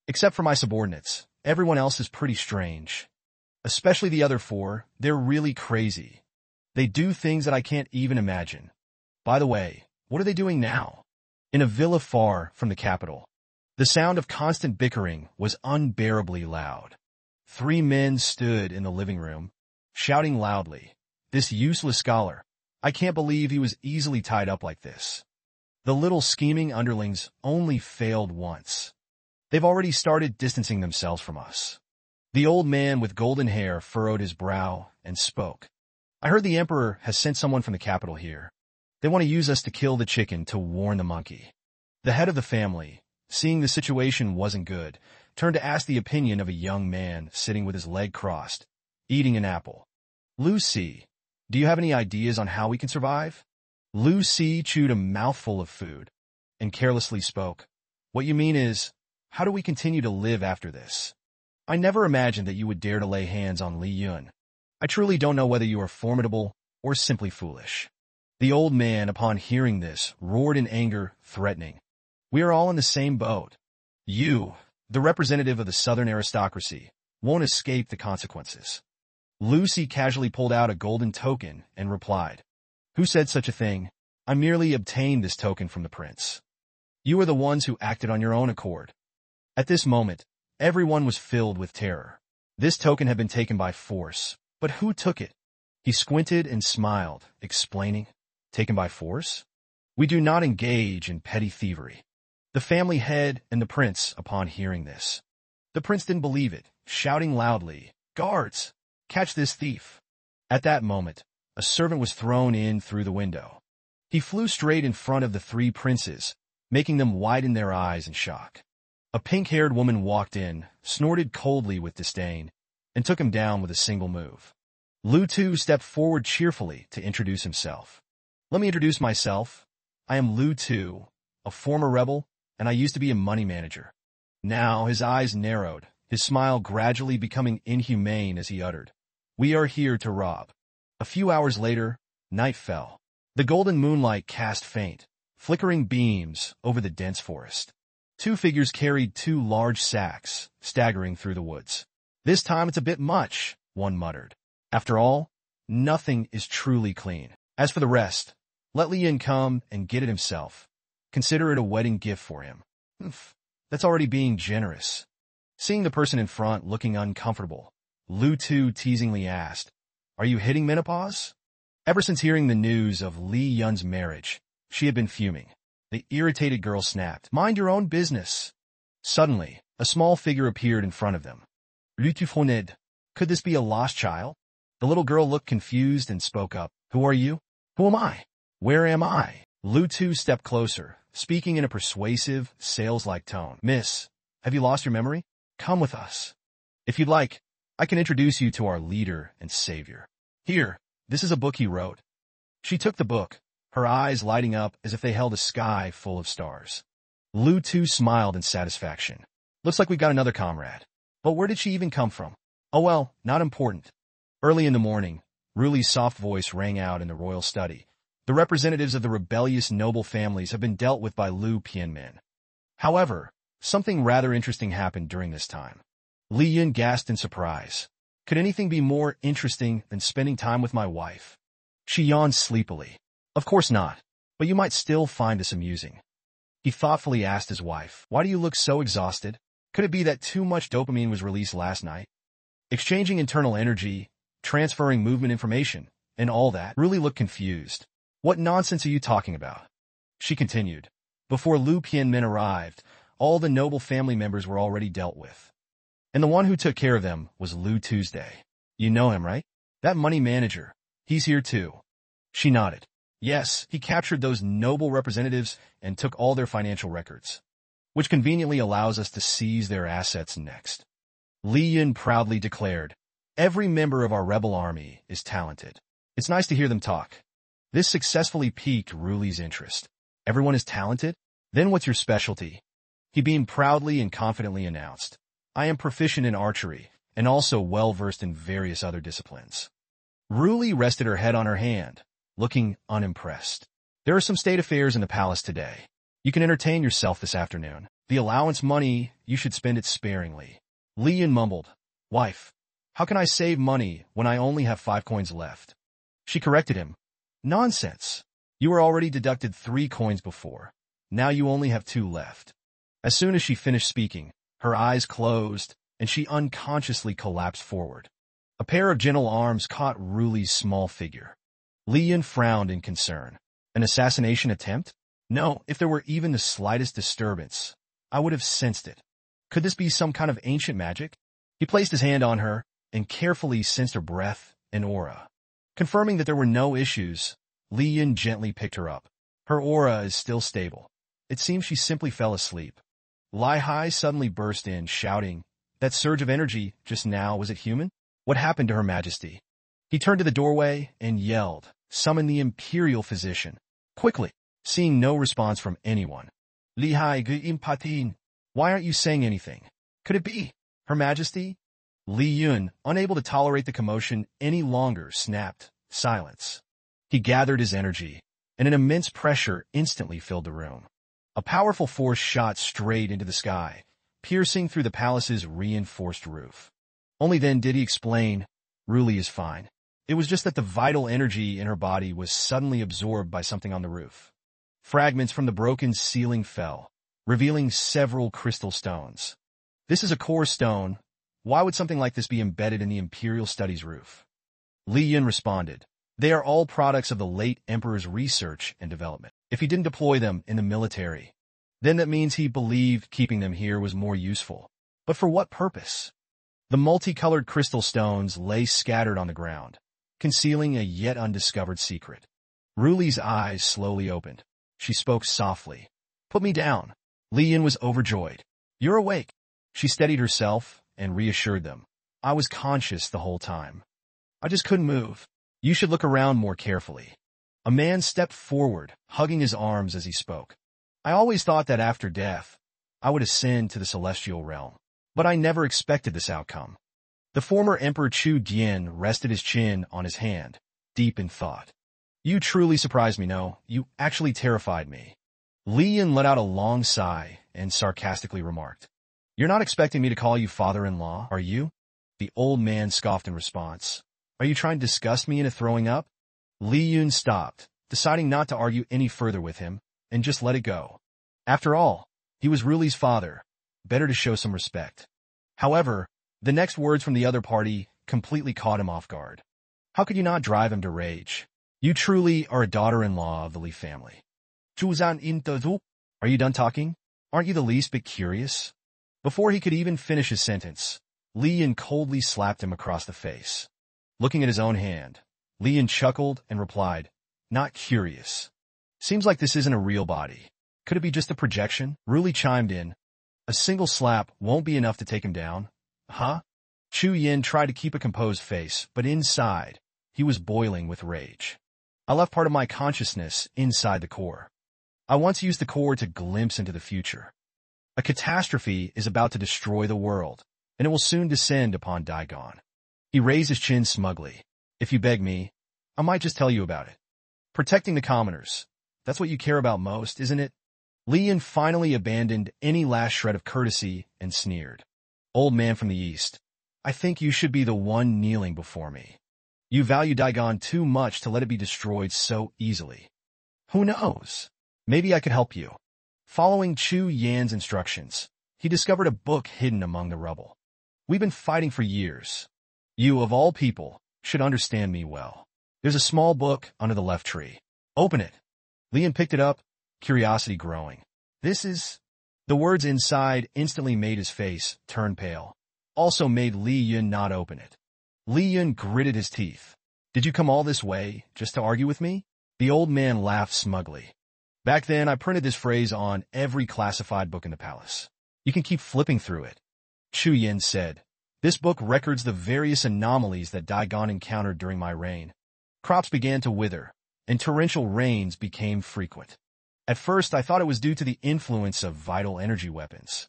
"Except for my subordinates, everyone else is pretty strange. Especially the other 4, they're really crazy. They do things that I can't even imagine. By the way, what are they doing now?" In a villa far from the capital, the sound of constant bickering was unbearably loud. 3 men stood in the living room, shouting loudly, "This useless scholar! I can't believe he was easily tied up like this." The little scheming underlings only failed once. They've already started distancing themselves from us. The old man with golden hair furrowed his brow and spoke. I heard the emperor has sent someone from the capital here. They want to use us to kill the chicken to warn the monkey. The head of the family, seeing the situation wasn't good, turned to ask the opinion of a young man sitting with his leg crossed, eating an apple. Lucy, do you have any ideas on how we can survive? Lucy chewed a mouthful of food and carelessly spoke. What you mean is, how do we continue to live after this? I never imagined that you would dare to lay hands on Li Yun. I truly don't know whether you are formidable or simply foolish. The old man, upon hearing this, roared in anger, threatening. We are all in the same boat. You, the representative of the southern aristocracy, won't escape the consequences. Lucy casually pulled out a golden token and replied, Who said such a thing? I merely obtained this token from the prince. You are the ones who acted on your own accord. At this moment, everyone was filled with terror. This token had been taken by force, but who took it? He squinted and smiled, explaining, Taken by force? We do not engage in petty thievery. The family head and the prince, upon hearing this. The prince didn't believe it, shouting loudly, Guards, catch this thief. At that moment, a servant was thrown in through the window. He flew straight in front of the three princes, making them widen their eyes in shock. A pink-haired woman walked in, snorted coldly with disdain, and took him down with a single move. Lu Tu stepped forward cheerfully to introduce himself. Let me introduce myself. I am Lu Tu, a former rebel, and I used to be a money manager. Now his eyes narrowed, his smile gradually becoming inhumane as he uttered, We are here to rob. A few hours later, night fell. The golden moonlight cast faint, flickering beams over the dense forest. Two figures carried two large sacks, staggering through the woods. This time it's a bit much, one muttered. After all, nothing is truly clean. As for the rest, let Li Yin come and get it himself. Consider it a wedding gift for him. That's already being generous. Seeing the person in front looking uncomfortable, Lu Tu teasingly asked, Are you hitting menopause? Ever since hearing the news of Li Yun's marriage, she had been fuming. The irritated girl snapped, Mind your own business. Suddenly, a small figure appeared in front of them. Lu Tu froned. Could this be a lost child? The little girl looked confused and spoke up. Who are you? Who am I? Where am I? Lu Tu stepped closer, speaking in a persuasive, sales-like tone. Miss, have you lost your memory? Come with us. If you'd like, I can introduce you to our leader and savior. Here, this is a book he wrote. She took the book, her eyes lighting up as if they held a sky full of stars. Lu Tu smiled in satisfaction. Looks like we've got another comrade. But where did she even come from? Oh well, not important. Early in the morning, Ruli's soft voice rang out in the royal study. The representatives of the rebellious noble families have been dealt with by Lu Pianmin. However, something rather interesting happened during this time. Li Yun gasped in surprise. Could anything be more interesting than spending time with my wife? She yawned sleepily. Of course not, but you might still find this amusing. He thoughtfully asked his wife, Why do you look so exhausted? Could it be that too much dopamine was released last night? Exchanging internal energy, transferring movement information, and all that, Ruli looked confused. What nonsense are you talking about? She continued. Before Lu Pianmin arrived, all the noble family members were already dealt with. And the one who took care of them was Lu Tuesday. You know him, right? That money manager. He's here too. She nodded. Yes, he captured those noble representatives and took all their financial records, which conveniently allows us to seize their assets next. Li Yun proudly declared, Every member of our rebel army is talented. It's nice to hear them talk. This successfully piqued Ruli's interest. Everyone is talented? Then what's your specialty? He beamed proudly and confidently announced, I am proficient in archery, and also well-versed in various other disciplines. Ruli rested her head on her hand, looking unimpressed. There are some state affairs in the palace today. You can entertain yourself this afternoon. The allowance money, you should spend it sparingly. Li Yun mumbled, Wife, how can I save money when I only have 5 coins left? She corrected him. Nonsense. You were already deducted 3 coins before. Now you only have 2 left. As soon as she finished speaking, her eyes closed, and she unconsciously collapsed forward. A pair of gentle arms caught Ruli's small figure. Li Yun frowned in concern. An assassination attempt? No, if there were even the slightest disturbance, I would have sensed it. Could this be some kind of ancient magic? He placed his hand on her and carefully sensed her breath and aura. Confirming that there were no issues, Li Yun gently picked her up. Her aura is still stable. It seems she simply fell asleep. Lai Hai suddenly burst in, shouting, "That surge of energy just now, was it human? What happened to Her Majesty?" He turned to the doorway and yelled, "Summon the Imperial Physician. Quickly!" Seeing no response from anyone. "Li Hai Gu Patin, why aren't you saying anything? Could it be Her Majesty?" Li Yun, unable to tolerate the commotion any longer, snapped, "Silence." He gathered his energy, and an immense pressure instantly filled the room. A powerful force shot straight into the sky, piercing through the palace's reinforced roof. Only then did he explain, "Ruli is fine. It was just that the vital energy in her body was suddenly absorbed by something on the roof." Fragments from the broken ceiling fell, revealing several crystal stones. "This is a core stone. Why would something like this be embedded in the Imperial Studies roof?" Li Yun responded, "They are all products of the late Emperor's research and development. If he didn't deploy them in the military, then that means he believed keeping them here was more useful. But for what purpose?" The multicolored crystal stones lay scattered on the ground, concealing a yet undiscovered secret. Ruli's eyes slowly opened. She spoke softly. "Put me down." Li Yun was overjoyed. "You're awake." She steadied herself and reassured them. "I was conscious the whole time. I just couldn't move. You should look around more carefully." A man stepped forward, hugging his arms as he spoke. "I always thought that after death, I would ascend to the celestial realm, but I never expected this outcome." The former Emperor Chu Dian rested his chin on his hand, deep in thought. "You truly surprised me, no, you actually terrified me." Li Yun let out a long sigh and sarcastically remarked, "You're not expecting me to call you father-in-law, are you?" The old man scoffed in response. "Are you trying to disgust me into throwing up?" Li Yun stopped, deciding not to argue any further with him, and just let it go. After all, he was Ruli's father. Better to show some respect. However, the next words from the other party completely caught him off guard. How could you not drive him to rage? You truly are a daughter-in-law of the Li family. Are you done talking? Aren't you the least bit curious? Before he could even finish his sentence, Li Yun coldly slapped him across the face. Looking at his own hand, Li Yun chuckled and replied, "Not curious. Seems like this isn't a real body. Could it be just a projection?" Ruli chimed in. "A single slap won't be enough to take him down. Huh?" Chu Yin tried to keep a composed face, but inside, he was boiling with rage. "I left part of my consciousness inside the core. I once used the core to glimpse into the future. A catastrophe is about to destroy the world, and it will soon descend upon Daigon." He raised his chin smugly. "If you beg me, I might just tell you about it. Protecting the commoners. That's what you care about most, isn't it?" Li Yun finally abandoned any last shred of courtesy and sneered. "Old man from the east, I think you should be the one kneeling before me. You value Daigon too much to let it be destroyed so easily. Who knows? Maybe I could help you." Following Chu Yan's instructions, he discovered a book hidden among the rubble. "We've been fighting for years. You, of all people, should understand me well. There's a small book under the left tree. Open it." Li Yun picked it up, curiosity growing. "This is—" The words inside instantly made his face turn pale, also made Li Yun not open it. Li Yun gritted his teeth. "Did you come all this way just to argue with me?" The old man laughed smugly. "Back then, I printed this phrase on every classified book in the palace. You can keep flipping through it." Chu Yin said, "This book records the various anomalies that Daigon encountered during my reign. Crops began to wither, and torrential rains became frequent. At first, I thought it was due to the influence of vital energy weapons.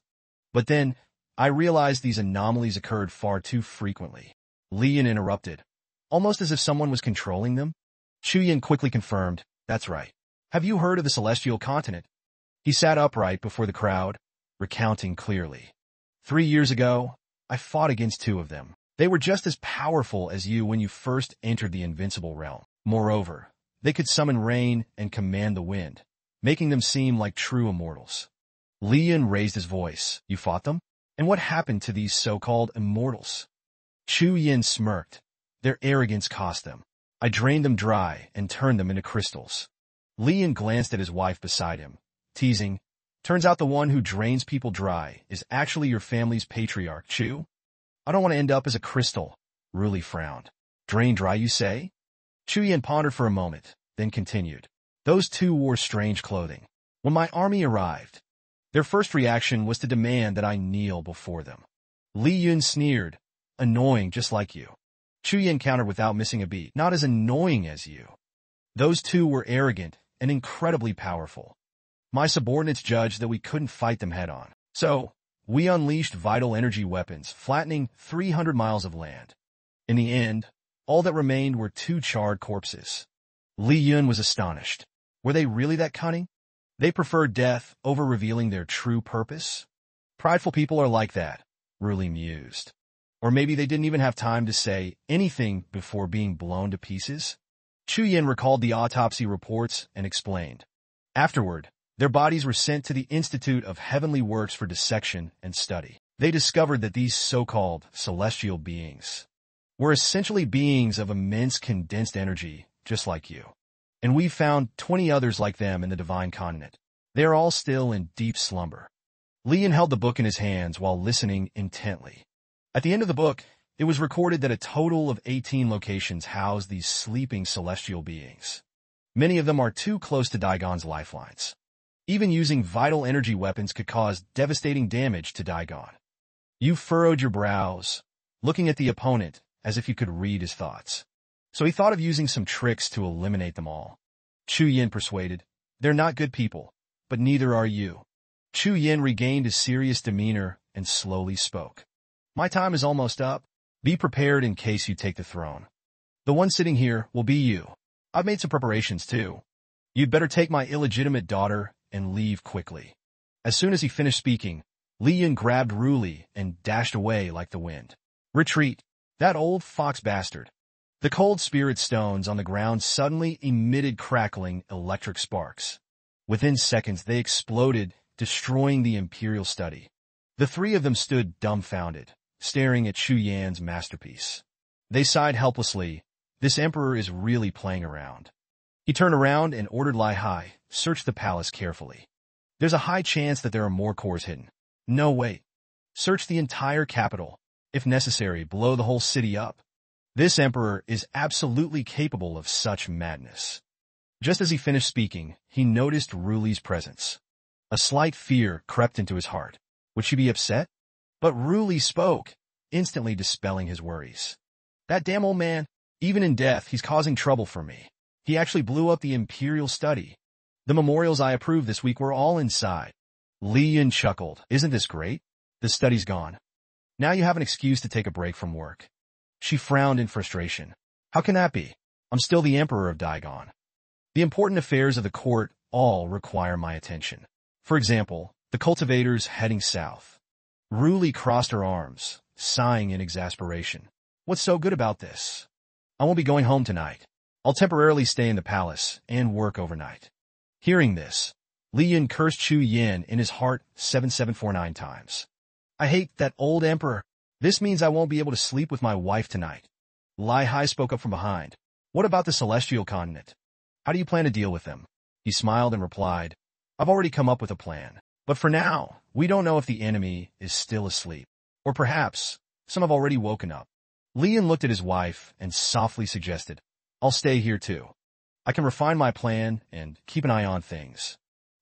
But then, I realized these anomalies occurred far too frequently." Li Yin interrupted, almost as if someone was controlling them. Chu Yin quickly confirmed, "That's right. Have you heard of the celestial continent?" He sat upright before the crowd, recounting clearly. 3 years ago, I fought against 2 of them. They were just as powerful as you when you first entered the invincible realm. Moreover, they could summon rain and command the wind, making them seem like true immortals." Li Yun raised his voice. "You fought them? And what happened to these so-called immortals?" Chu Yin smirked. "Their arrogance cost them. I drained them dry and turned them into crystals." Li Yun glanced at his wife beside him, teasing, Turns out the one who drains people dry is actually your family's patriarch, Chu. I don't want to end up as a crystal. Ruli frowned. Drain dry, you say? Chu Yan pondered for a moment, then continued. Those two wore strange clothing. When my army arrived, their first reaction was to demand that I kneel before them. Li Yun sneered. Annoying, just like you. Chu Yan countered without missing a beat. Not as annoying as you. Those two were arrogant and incredibly powerful. My subordinates judged that we couldn't fight them head-on. So, we unleashed vital energy weapons, flattening 300 miles of land. In the end, all that remained were 2 charred corpses. Li Yun was astonished. Were they really that cunning? They preferred death over revealing their true purpose? Prideful people are like that, Ruli mused. Or maybe they didn't even have time to say anything before being blown to pieces? Chu Yan recalled the autopsy reports and explained. Afterward, their bodies were sent to the Institute of Heavenly Works for dissection and study. They discovered that these so-called celestial beings were essentially beings of immense condensed energy, just like you. And we found 20 others like them in the divine continent. They are all still in deep slumber. Li Yan held the book in his hands while listening intently. At the end of the book, it was recorded that a total of 18 locations house these sleeping celestial beings. Many of them are too close to Daigon's lifelines. Even using vital energy weapons could cause devastating damage to Daigon. You furrowed your brows, looking at the opponent as if you could read his thoughts. So he thought of using some tricks to eliminate them all. Chu Yan persuaded, they're not good people, but neither are you. Chu Yan regained his serious demeanor and slowly spoke. My time is almost up. Be prepared in case you take the throne. The one sitting here will be you. I've made some preparations too. You'd better take my illegitimate daughter and leave quickly. As soon as he finished speaking, Li Yun grabbed Ruli and dashed away like the wind. Retreat, that old fox bastard. The cold spirit stones on the ground suddenly emitted crackling electric sparks. Within seconds, they exploded, destroying the imperial study. The 3 of them stood dumbfounded, staring at Chu Yan's masterpiece. They sighed helplessly. This emperor is really playing around. He turned around and ordered Lai Hai, search the palace carefully. There's a high chance that there are more cores hidden. No, wait. Search the entire capital. If necessary, blow the whole city up. This emperor is absolutely capable of such madness. Just as he finished speaking, he noticed Ruli's presence. A slight fear crept into his heart. Would she be upset? But Ruli spoke, instantly dispelling his worries. That damn old man, even in death, he's causing trouble for me. He actually blew up the imperial study. The memorials I approved this week were all inside. Li Yun chuckled. Isn't this great? The study's gone. Now you have an excuse to take a break from work. She frowned in frustration. How can that be? I'm still the emperor of Daigon. The important affairs of the court all require my attention. For example, the cultivators heading south. Ruli crossed her arms, sighing in exasperation. What's so good about this? I won't be going home tonight. I'll temporarily stay in the palace and work overnight. Hearing this, Li Yun cursed Chu Yan in his heart 7749 times. I hate that old emperor. This means I won't be able to sleep with my wife tonight. Lai Hai spoke up from behind. What about the celestial continent? How do you plan to deal with them? He smiled and replied, I've already come up with a plan. But for now, we don't know if the enemy is still asleep. Or perhaps, some have already woken up. Li Yun looked at his wife and softly suggested, I'll stay here too. I can refine my plan and keep an eye on things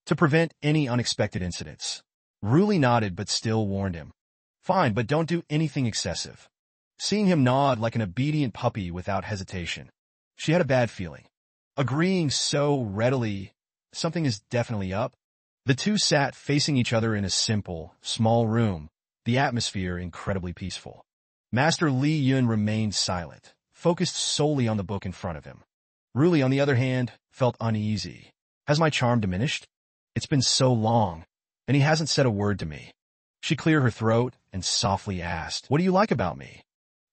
to prevent any unexpected incidents. Ruli nodded but still warned him. Fine, but don't do anything excessive. Seeing him nod like an obedient puppy without hesitation, she had a bad feeling. Agreeing so readily, something is definitely up. The two sat facing each other in a simple, small room, the atmosphere incredibly peaceful. Master Li Yun remained silent, focused solely on the book in front of him. Ruli, on the other hand, felt uneasy. Has my charm diminished? It's been so long, and he hasn't said a word to me. She cleared her throat and softly asked, What do you like about me?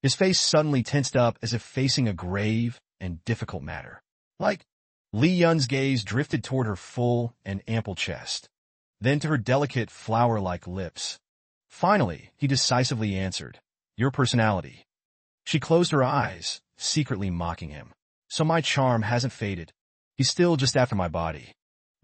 His face suddenly tensed up as if facing a grave and difficult matter. Like, Li Yun's gaze drifted toward her full and ample chest, then to her delicate flower-like lips. Finally, he decisively answered, Your personality. She closed her eyes, secretly mocking him. So my charm hasn't faded. He's still just after my body.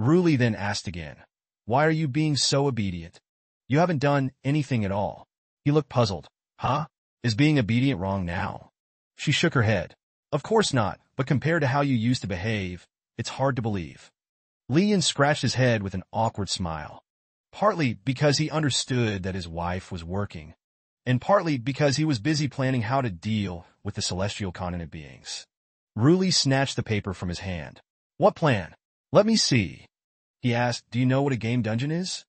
Ruli then asked again, Why are you being so obedient? You haven't done anything at all. He looked puzzled. Huh? Is being obedient wrong now? She shook her head. Of course not, but compared to how you used to behave, it's hard to believe. Li Yun scratched his head with an awkward smile. Partly because he understood that his wife was working, and partly because he was busy planning how to deal with the celestial continent beings. Ruli snatched the paper from his hand. What plan? Let me see. He asked, do you know what a game dungeon is?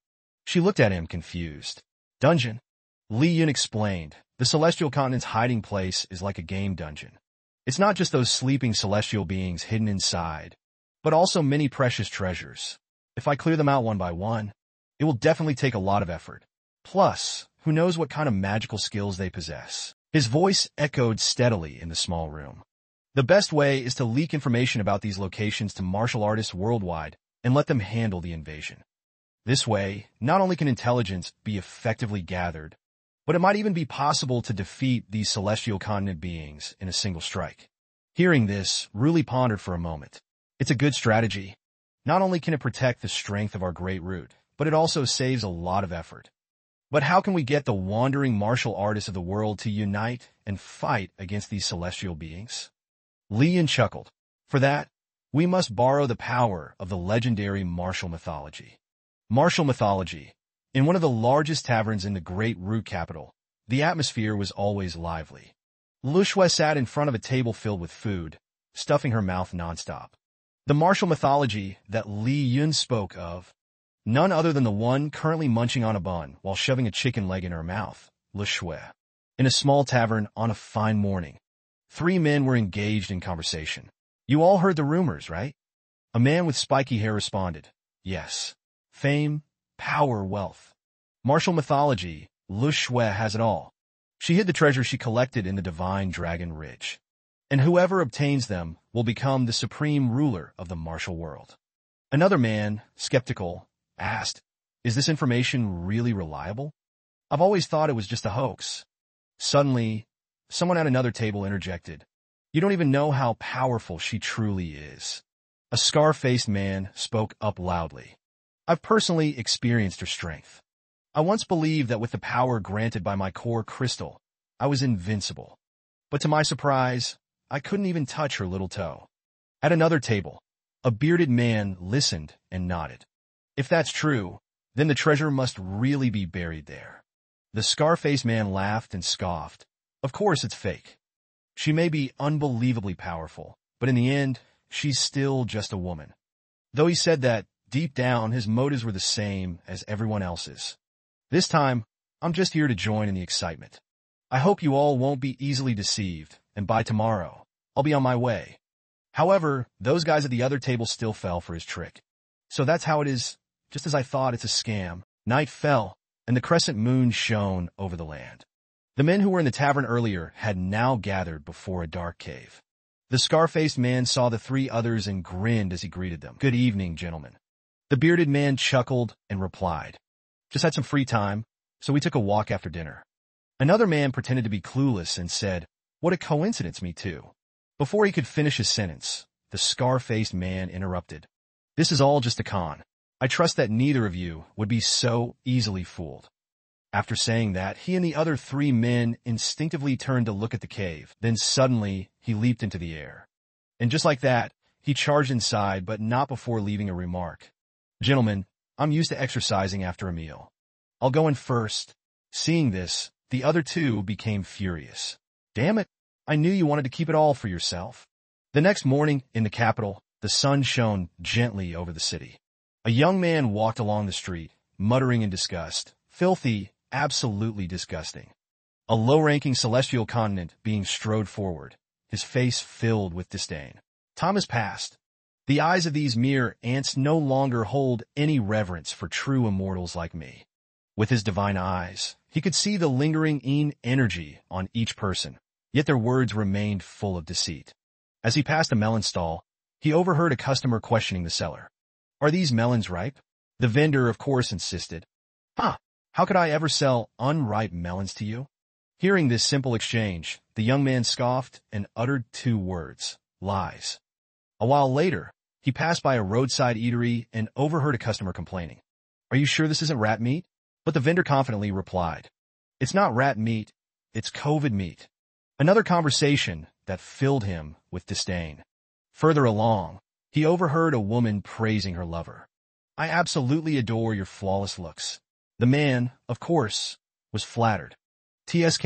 She looked at him confused. Dungeon? Li Yun explained, the celestial continent's hiding place is like a game dungeon. It's not just those sleeping celestial beings hidden inside, but also many precious treasures. If I clear them out one by one, it will definitely take a lot of effort. Plus, who knows what kind of magical skills they possess. His voice echoed steadily in the small room. The best way is to leak information about these locations to martial artists worldwide and let them handle the invasion. This way, not only can intelligence be effectively gathered, but it might even be possible to defeat these celestial continent beings in a single strike. Hearing this, Ruli pondered for a moment. It's a good strategy. Not only can it protect the strength of our great root, but it also saves a lot of effort. But how can we get the wandering martial artists of the world to unite and fight against these celestial beings? Li Yun chuckled. For that, we must borrow the power of the legendary martial mythology. Martial mythology. In one of the largest taverns in the great root capital, the atmosphere was always lively. Lu Shui sat in front of a table filled with food, stuffing her mouth nonstop. The martial mythology that Li Yun spoke of, none other than the one currently munching on a bun while shoving a chicken leg in her mouth, Lu Shui. In a small tavern on a fine morning, 3 men were engaged in conversation. You all heard the rumors, right? A man with spiky hair responded, yes. Fame, power, wealth. Martial mythology, Lu Shui has it all. She hid the treasure she collected in the divine Dragon Ridge. And whoever obtains them will become the supreme ruler of the martial world. Another man, skeptical, asked, is this information really reliable? I've always thought it was just a hoax. Suddenly, someone at another table interjected. You don't even know how powerful she truly is. A scar-faced man spoke up loudly. I've personally experienced her strength. I once believed that with the power granted by my core crystal, I was invincible. But to my surprise, I couldn't even touch her little toe. At another table, a bearded man listened and nodded. If that's true, then the treasure must really be buried there. The scar-faced man laughed and scoffed. Of course it's fake. She may be unbelievably powerful, but in the end, she's still just a woman. Though he said that, deep down, his motives were the same as everyone else's. This time, I'm just here to join in the excitement. I hope you all won't be easily deceived, and by tomorrow, I'll be on my way. However, those guys at the other table still fell for his trick. So that's how it is. Just as I thought, it's a scam. Night fell, and the crescent moon shone over the land. The men who were in the tavern earlier had now gathered before a dark cave. The scar-faced man saw the 3 others and grinned as he greeted them. Good evening, gentlemen. The bearded man chuckled and replied, just had some free time, so we took a walk after dinner. Another man pretended to be clueless and said, what a coincidence, me too. Before he could finish his sentence, the scar-faced man interrupted. This is all just a con. I trust that neither of you would be so easily fooled. After saying that, he and the other 3 men instinctively turned to look at the cave. Then suddenly, he leaped into the air. And just like that, he charged inside, but not before leaving a remark. Gentlemen, I'm used to exercising after a meal. I'll go in first. Seeing this, the other 2 became furious. Damn it, I knew you wanted to keep it all for yourself. The next morning, in the capital, the sun shone gently over the city. A young man walked along the street, muttering in disgust. Filthy, absolutely disgusting. A low-ranking celestial continent being strode forward, his face filled with disdain. Time has passed. The eyes of these mere ants no longer hold any reverence for true immortals like me. With his divine eyes, he could see the lingering energy on each person, yet their words remained full of deceit. As he passed a melon stall, he overheard a customer questioning the seller. Are these melons ripe? The vendor, of course, insisted. How could I ever sell unripe melons to you? Hearing this simple exchange, the young man scoffed and uttered 2 words, lies. A while later, he passed by a roadside eatery and overheard a customer complaining. Are you sure this isn't rat meat? But the vendor confidently replied, it's not rat meat, it's COVID meat. Another conversation that filled him with disdain. Further along, he overheard a woman praising her lover. I absolutely adore your flawless looks. The man, of course, was flattered. TSK,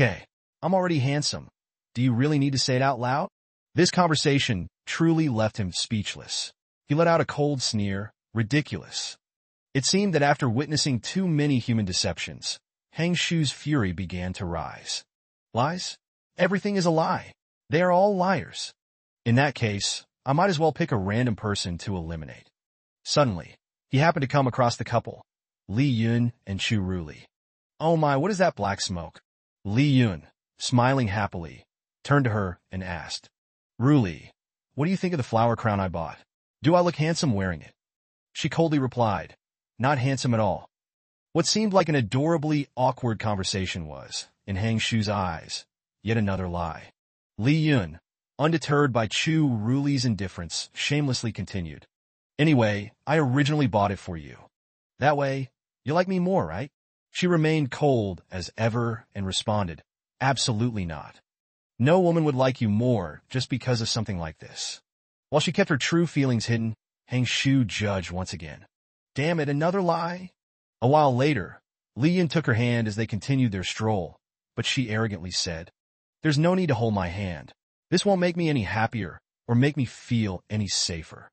I'm already handsome. Do you really need to say it out loud? This conversation truly left him speechless. He let out a cold sneer, ridiculous. It seemed that after witnessing too many human deceptions, Hang Shu's fury began to rise. Lies? Everything is a lie. They are all liars. In that case, I might as well pick a random person to eliminate. Suddenly, he happened to come across the couple, Li Yun and Chu Ruli. Oh my, what is that black smoke? Li Yun, smiling happily, turned to her and asked, Ruli, what do you think of the flower crown I bought? Do I look handsome wearing it? She coldly replied, not handsome at all. What seemed like an adorably awkward conversation was, in Hang Shu's eyes, yet another lie. Li Yun, undeterred by Chu Ruli's indifference, shamelessly continued. Anyway, I originally bought it for you. That way, you like me more, right? She remained cold as ever and responded, absolutely not. No woman would like you more just because of something like this. While she kept her true feelings hidden, Hang Shu judged once again. Damn it, another lie? A while later, Li Yun took her hand as they continued their stroll, but she arrogantly said, there's no need to hold my hand. This won't make me any happier or make me feel any safer.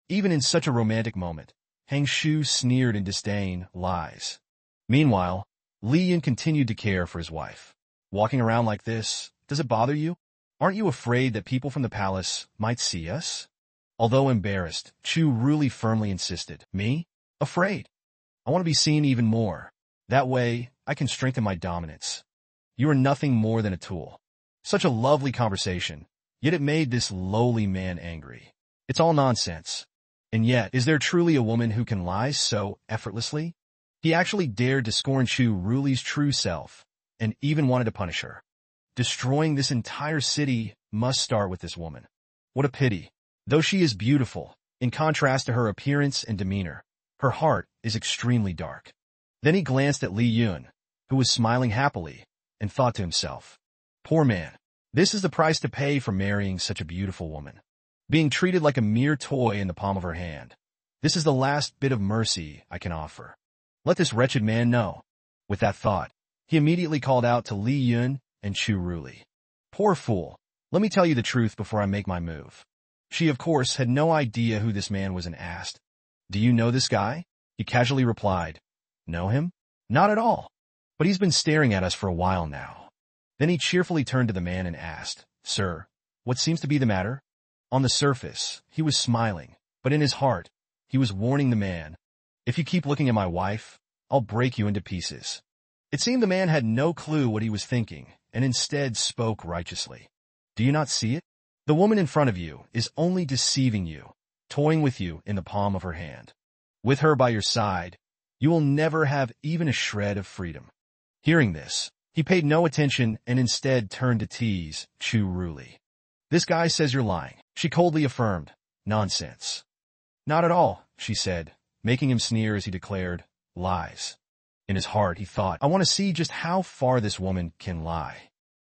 Even in such a romantic moment, Hang Shu sneered in disdain, lies. Meanwhile, Li Yun continued to care for his wife. Walking around like this, does it bother you? Aren't you afraid that people from the palace might see us? Although embarrassed, Chu Ruli firmly insisted, me? Afraid? I want to be seen even more. That way, I can strengthen my dominance. You are nothing more than a tool. Such a lovely conversation, yet it made this lowly man angry. It's all nonsense. And yet, is there truly a woman who can lie so effortlessly? He actually dared to scorn Chu Ruli's true self, and even wanted to punish her. Destroying this entire city must start with this woman. What a pity. Though she is beautiful, in contrast to her appearance and demeanor, her heart is extremely dark. Then he glanced at Li Yun, who was smiling happily, and thought to himself, poor man, this is the price to pay for marrying such a beautiful woman. Being treated like a mere toy in the palm of her hand. This is the last bit of mercy I can offer. Let this wretched man know. With that thought, he immediately called out to Li Yun and Chu Ruli. Poor fool, let me tell you the truth before I make my move. She, of course, had no idea who this man was and asked, do you know this guy? He casually replied, know him? Not at all. But he's been staring at us for a while now. Then he cheerfully turned to the man and asked, sir, what seems to be the matter? On the surface, he was smiling, but in his heart, he was warning the man, if you keep looking at my wife, I'll break you into pieces. It seemed the man had no clue what he was thinking, and instead spoke righteously. Do you not see it? The woman in front of you is only deceiving you, toying with you in the palm of her hand. With her by your side, you will never have even a shred of freedom. Hearing this, he paid no attention and instead turned to tease Chu Ruli. This guy says you're lying, she coldly affirmed. Nonsense. Not at all, she said, making him sneer as he declared, lies. In his heart, he thought, I want to see just how far this woman can lie.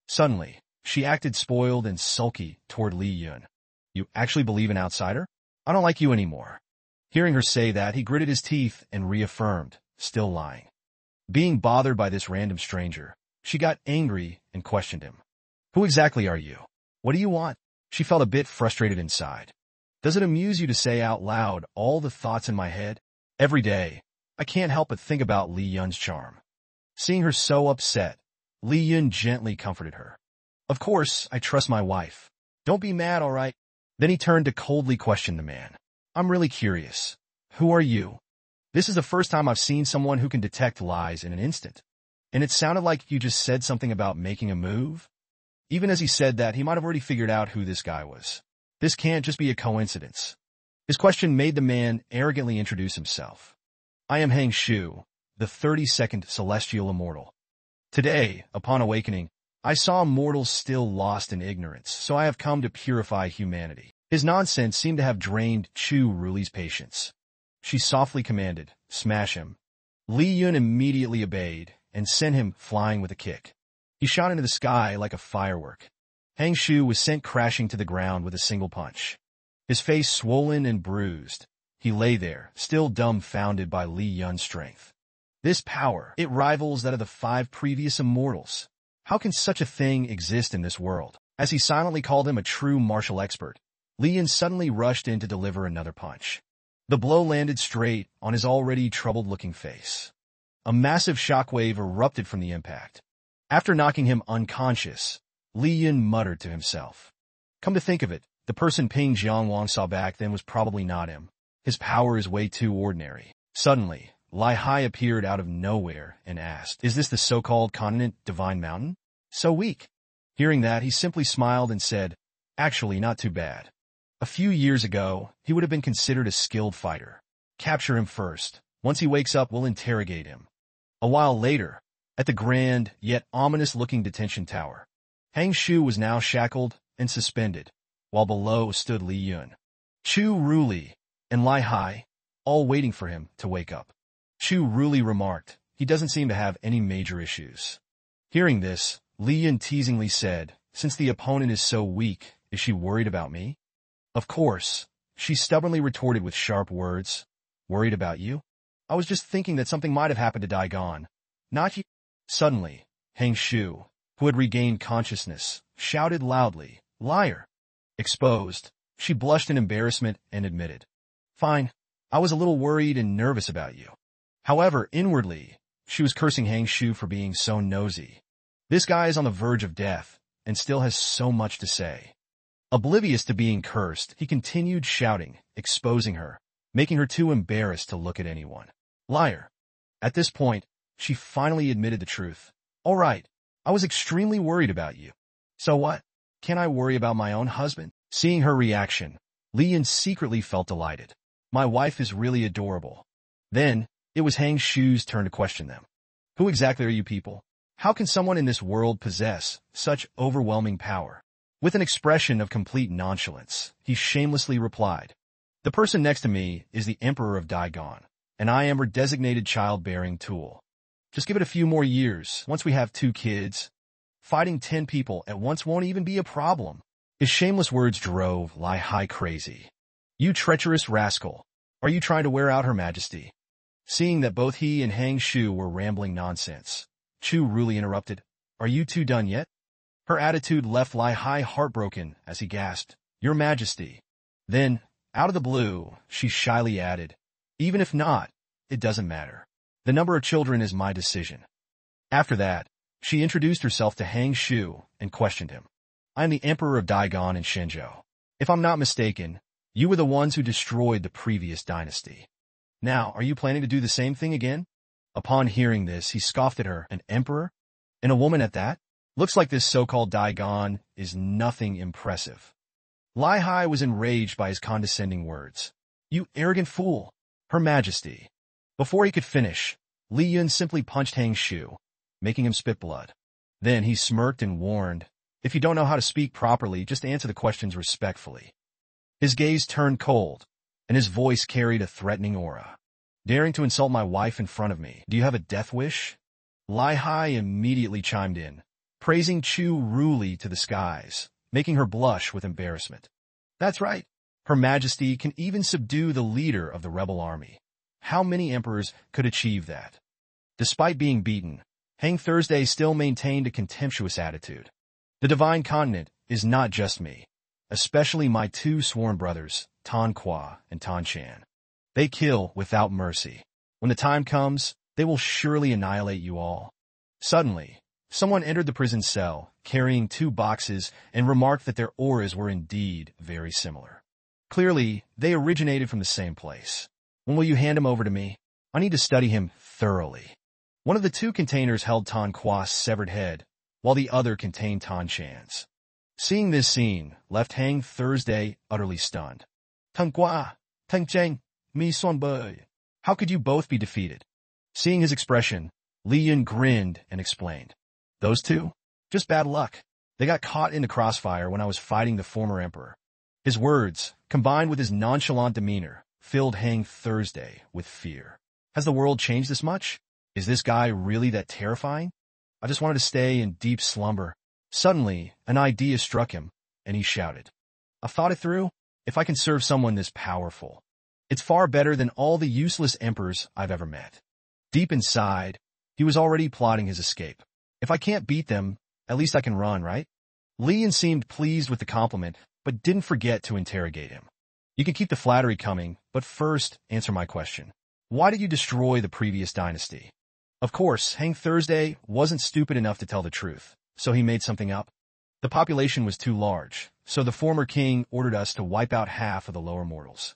Suddenly, she acted spoiled and sulky toward Li Yun. You actually believe an outsider? I don't like you anymore. Hearing her say that, he gritted his teeth and reaffirmed, still lying. Being bothered by this random stranger, she got angry and questioned him. Who exactly are you? What do you want? She felt a bit frustrated inside. Does it amuse you to say out loud all the thoughts in my head? Every day, I can't help but think about Li Yun's charm. Seeing her so upset, Li Yun gently comforted her. Of course, I trust my wife. Don't be mad, all right? Then he turned to coldly question the man. I'm really curious. Who are you? This is the first time I've seen someone who can detect lies in an instant. And it sounded like you just said something about making a move. Even as he said that, he might have already figured out who this guy was. This can't just be a coincidence. His question made the man arrogantly introduce himself. I am Hang Shu, the 32nd Celestial Immortal. Today, upon awakening, I saw mortals still lost in ignorance, so I have come to purify humanity. His nonsense seemed to have drained Chu Ruli's patience. She softly commanded, smash him. Li Yun immediately obeyed and sent him flying with a kick. He shot into the sky like a firework. Hang Shu was sent crashing to the ground with a single punch. His face swollen and bruised, he lay there, still dumbfounded by Li Yun's strength. This power, it rivals that of the 5 previous immortals. How can such a thing exist in this world? As he silently called him a true martial expert, Li Yun suddenly rushed in to deliver another punch. The blow landed straight on his already troubled-looking face. A massive shockwave erupted from the impact. After knocking him unconscious, Li Yun muttered to himself. Come to think of it, the person PingBong saw back then was probably not him. His power is way too ordinary. Suddenly, Lai Hai appeared out of nowhere and asked, "Is this the so-called continent Divine Mountain? So weak." Hearing that, he simply smiled and said, "Actually, not too bad. A few years ago, he would have been considered a skilled fighter. Capture him first. Once he wakes up, we'll interrogate him." A while later, at the grand, yet ominous-looking detention tower, Hang Shu was now shackled and suspended, while below stood Li Yun, Chu Ruli, and Lai Hai, all waiting for him to wake up. Chu Ruli remarked, "He doesn't seem to have any major issues." Hearing this, Li Yun teasingly said, "Since the opponent is so weak, is she worried about me?" "Of course," she stubbornly retorted with sharp words. "Worried about you? I was just thinking that something might have happened to Daigon. Not you." Suddenly, Hang Shu, who had regained consciousness, shouted loudly, "Liar!" Exposed, she blushed in embarrassment and admitted, "Fine, I was a little worried and nervous about you." However, inwardly, she was cursing Hang Shu for being so nosy. This guy is on the verge of death and still has so much to say. Oblivious to being cursed, he continued shouting, exposing her, making her too embarrassed to look at anyone. Liar. At this point, she finally admitted the truth. "All right, I was extremely worried about you." "So what? Can't I worry about my own husband?" Seeing her reaction, Li Yun secretly felt delighted. My wife is really adorable. Then, it was Hang Shu's turn to question them. "Who exactly are you people? How can someone in this world possess such overwhelming power?" With an expression of complete nonchalance, he shamelessly replied, "The person next to me is the Emperor of Daigon, and I am her designated childbearing tool. Just give it a few more years. Once we have 2 kids, fighting 10 people at once won't even be a problem." His shameless words drove Lai Hai crazy. "You treacherous rascal! Are you trying to wear out Her Majesty?" Seeing that both he and Hang Shu were rambling nonsense, Chu Ruli interrupted, "Are you 2 done yet?" Her attitude left Lai Hai heartbroken as he gasped, "Your Majesty." Then, out of the blue, she shyly added, "Even if not, it doesn't matter. The number of children is my decision." After that, she introduced herself to Hang Shu and questioned him. "I am the Emperor of Daigon and Shenzhou. If I'm not mistaken, you were the ones who destroyed the previous dynasty. Now, are you planning to do the same thing again?" Upon hearing this, he scoffed at her, "An emperor? And a woman at that? Looks like this so-called Daigon is nothing impressive." Lai Hai was enraged by his condescending words. "You arrogant fool! Her Majesty." Before he could finish, Li Yun simply punched Hang Shu, making him spit blood. Then he smirked and warned, "If you don't know how to speak properly, just answer the questions respectfully." His gaze turned cold, and his voice carried a threatening aura. "Daring to insult my wife in front of me, do you have a death wish?" Lai Hai immediately chimed in, praising Chu Ruli to the skies, making her blush with embarrassment. "That's right. Her Majesty can even subdue the leader of the rebel army. How many emperors could achieve that?" Despite being beaten, Hang Thursday still maintained a contemptuous attitude. "The Divine Continent is not just me, especially my 2 sworn brothers, Tan Kwa and Tan Shan. They kill without mercy. When the time comes, they will surely annihilate you all." Suddenly, someone entered the prison cell, carrying 2 boxes, and remarked that their auras were indeed very similar. Clearly, they originated from the same place. "When will you hand him over to me? I need to study him thoroughly." One of the 2 containers held Tan Kwa's severed head, while the other contained Tan Shan's. Seeing this scene left Hang Thursday utterly stunned. "Tan Kwa, Tan Cheng, Mi Son Bai. How could you both be defeated?" Seeing his expression, Li Yun grinned and explained, "Those 2? Just bad luck. They got caught in the crossfire when I was fighting the former emperor." His words, combined with his nonchalant demeanor, filled Hang Thursday with fear. Has the world changed this much? Is this guy really that terrifying? I just wanted to stay in deep slumber. Suddenly, an idea struck him, and he shouted, I've thought it through. If I can serve someone this powerful, it's far better than all the useless emperors I've ever met. Deep inside, he was already plotting his escape. If I can't beat them, at least I can run, right? Li Yun seemed pleased with the compliment, but didn't forget to interrogate him. You can keep the flattery coming, but first, answer my question. Why did you destroy the previous dynasty? Of course, Hang Thursday wasn't stupid enough to tell the truth, so he made something up. The population was too large, so the former king ordered us to wipe out half of the lower mortals.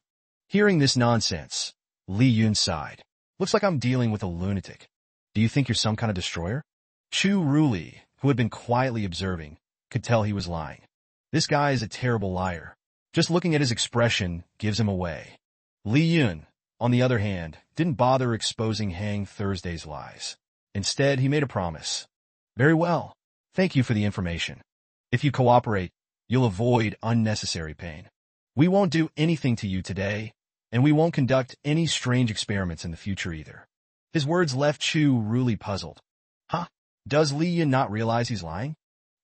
Hearing this nonsense, Li Yun sighed. Looks like I'm dealing with a lunatic. Do you think you're some kind of destroyer? Chu Ruli, who had been quietly observing, could tell he was lying. This guy is a terrible liar. Just looking at his expression gives him away. Li Yun, on the other hand, didn't bother exposing Hang Thursday's lies. Instead, he made a promise. Very well. Thank you for the information. If you cooperate, you'll avoid unnecessary pain. We won't do anything to you today, and we won't conduct any strange experiments in the future either. His words left Chu Ruli puzzled. Huh? Does Li Yun not realize he's lying?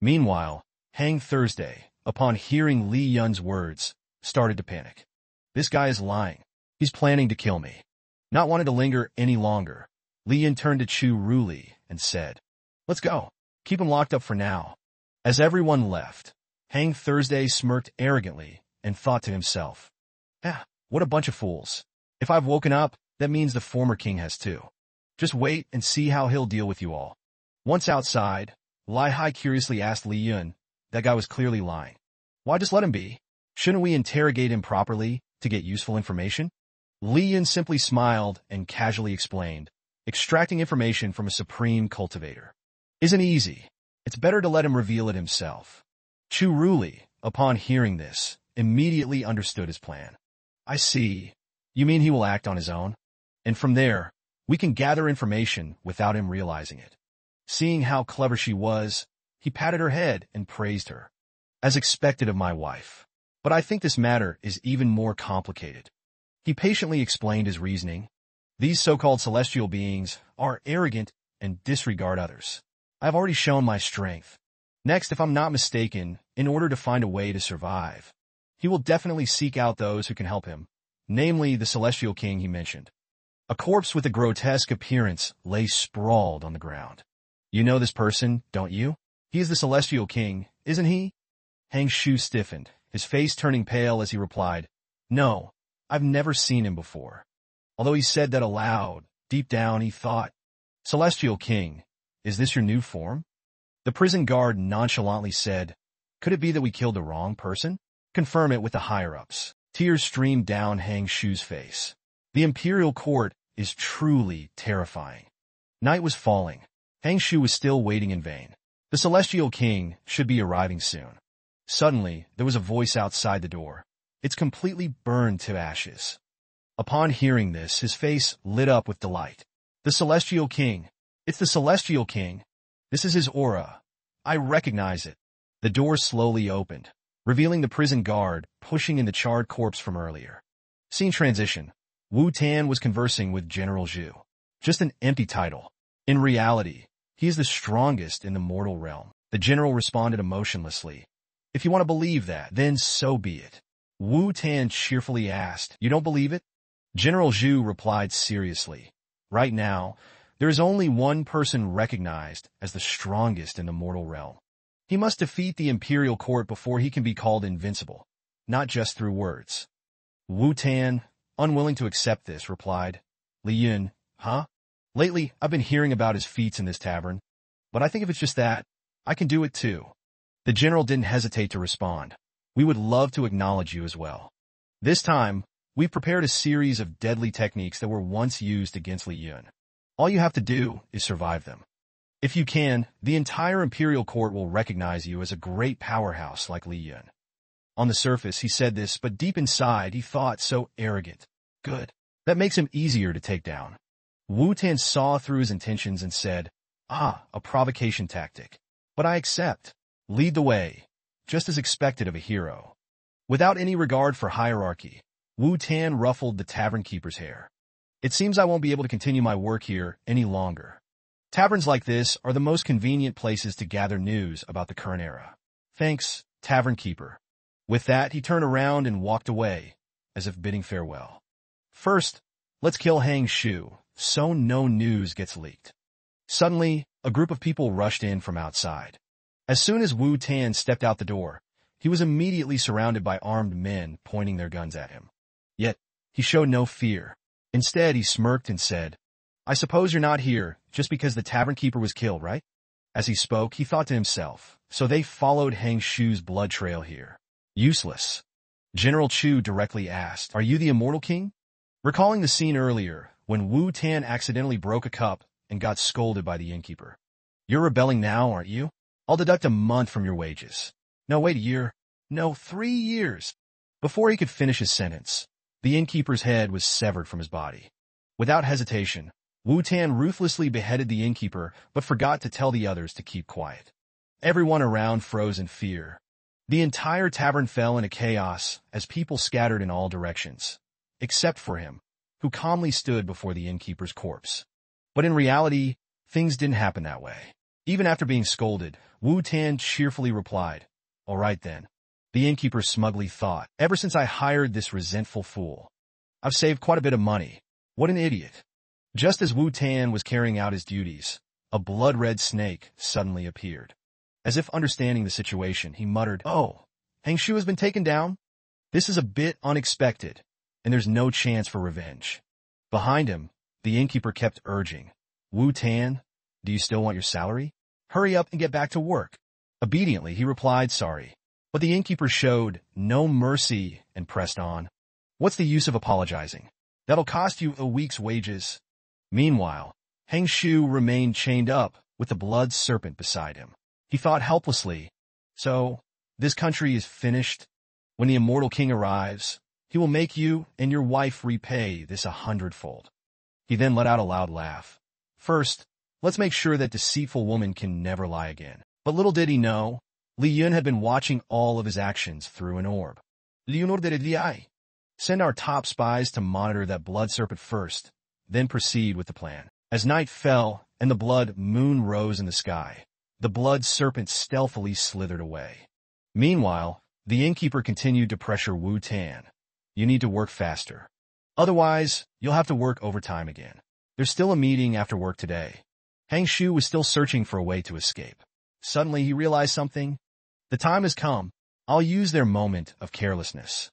Meanwhile, Hang Thursday, upon hearing Li Yun's words, started to panic. This guy is lying. He's planning to kill me. Not wanting to linger any longer, Li Yun turned to Chu Ruli and said, Let's go. Keep him locked up for now. As everyone left, Hang Thursday smirked arrogantly and thought to himself, what a bunch of fools. If I've woken up, that means the former king has too. Just wait and see how he'll deal with you all. Once outside, Li Hai curiously asked Li Yun. That guy was clearly lying. Why just let him be? Shouldn't we interrogate him properly to get useful information? Li Yun simply smiled and casually explained, extracting information from a supreme cultivator isn't easy. It's better to let him reveal it himself. Chu Ruli, upon hearing this, immediately understood his plan. I see. You mean he will act on his own? And from there, we can gather information without him realizing it. Seeing how clever she was, he patted her head and praised her. As expected of my wife. But I think this matter is even more complicated. He patiently explained his reasoning. These so-called celestial beings are arrogant and disregard others. I have already shown my strength. Next, if I'm not mistaken, in order to find a way to survive, he will definitely seek out those who can help him, namely the celestial king he mentioned. A corpse with a grotesque appearance lay sprawled on the ground. You know this person, don't you? He is the celestial king, isn't he? Hang Shu stiffened, his face turning pale as he replied, No, I've never seen him before. Although he said that aloud, deep down he thought, Celestial king, is this your new form? The prison guard nonchalantly said, Could it be that we killed the wrong person? Confirm it with the higher-ups. Tears streamed down Hang Shu's face. The imperial court is truly terrifying. Night was falling. Hang Shu was still waiting in vain. The celestial king should be arriving soon. Suddenly, there was a voice outside the door. It's completely burned to ashes. Upon hearing this, his face lit up with delight. The celestial king. It's the celestial king. This is his aura. I recognize it. The door slowly opened, revealing the prison guard pushing in the charred corpse from earlier. Scene transition. Wu Tan was conversing with General Zhu. Just an empty title. In reality, he is the strongest in the mortal realm. The general responded emotionlessly. If you want to believe that, then so be it. Wu Tan cheerfully asked, You don't believe it? General Zhu replied seriously. Right now, there is only one person recognized as the strongest in the mortal realm. He must defeat the imperial court before he can be called invincible, not just through words. Wu Tan, unwilling to accept this, replied, Li Yun, huh? Lately, I've been hearing about his feats in this tavern, but I think if it's just that, I can do it too. The general didn't hesitate to respond. We would love to acknowledge you as well. This time, we've prepared a series of deadly techniques that were once used against Li Yun. All you have to do is survive them. If you can, the entire imperial court will recognize you as a great powerhouse like Li Yun. On the surface, he said this, but deep inside, he thought so arrogant. Good. That makes him easier to take down. Wu Tan saw through his intentions and said, a provocation tactic. But I accept. Lead the way, just as expected of a hero. Without any regard for hierarchy, Wu Tan ruffled the tavern keeper's hair. It seems I won't be able to continue my work here any longer. Taverns like this are the most convenient places to gather news about the current era. Thanks, tavern keeper. With that, he turned around and walked away, as if bidding farewell. First, let's kill Hang Shu, so no news gets leaked. Suddenly, a group of people rushed in from outside. As soon as Wu Tan stepped out the door, he was immediately surrounded by armed men pointing their guns at him. Yet, he showed no fear. Instead, he smirked and said, "I suppose you're not here just because the tavern keeper was killed, right?" As he spoke, he thought to himself, so they followed Hang Shu's blood trail here. Useless. General Chu directly asked, "Are you the Immortal King?" Recalling the scene earlier, when Wu Tan accidentally broke a cup and got scolded by the innkeeper. "You're rebelling now, aren't you? I'll deduct a month from your wages." "No, wait, a year." "No, 3 years." Before he could finish his sentence, the innkeeper's head was severed from his body. Without hesitation, Wu Tan ruthlessly beheaded the innkeeper, but forgot to tell the others to keep quiet. Everyone around froze in fear. The entire tavern fell into chaos as people scattered in all directions, except for him, who calmly stood before the innkeeper's corpse. But in reality, things didn't happen that way. Even after being scolded, Wu Tan cheerfully replied, "All right then." The innkeeper smugly thought, "Ever since I hired this resentful fool, I've saved quite a bit of money. What an idiot." Just as Wu Tan was carrying out his duties, a blood-red snake suddenly appeared. As if understanding the situation, he muttered, "Oh, Hang Shu has been taken down? This is a bit unexpected, and there's no chance for revenge." Behind him, the innkeeper kept urging, "Wu Tan, do you still want your salary? Hurry up and get back to work." Obediently, he replied, "Sorry." But the innkeeper showed no mercy and pressed on. "What's the use of apologizing? That'll cost you a week's wages." Meanwhile, Hang Shu remained chained up with the blood serpent beside him. He thought helplessly, "So, this country is finished? When the Immortal King arrives, he will make you and your wife repay this 100-fold. He then let out a loud laugh. "First, let's make sure that deceitful woman can never lie again." But little did he know, Li Yun had been watching all of his actions through an orb. "Li Yun ordered the Send our top spies to monitor that blood serpent first, then proceed with the plan." As night fell and the blood moon rose in the sky, the blood serpent stealthily slithered away. Meanwhile, the innkeeper continued to pressure Wu Tan. "You need to work faster. Otherwise, you'll have to work overtime again. There's still a meeting after work today." Hang Shu was still searching for a way to escape. Suddenly, he realized something. The time has come. I'll use their moment of carelessness.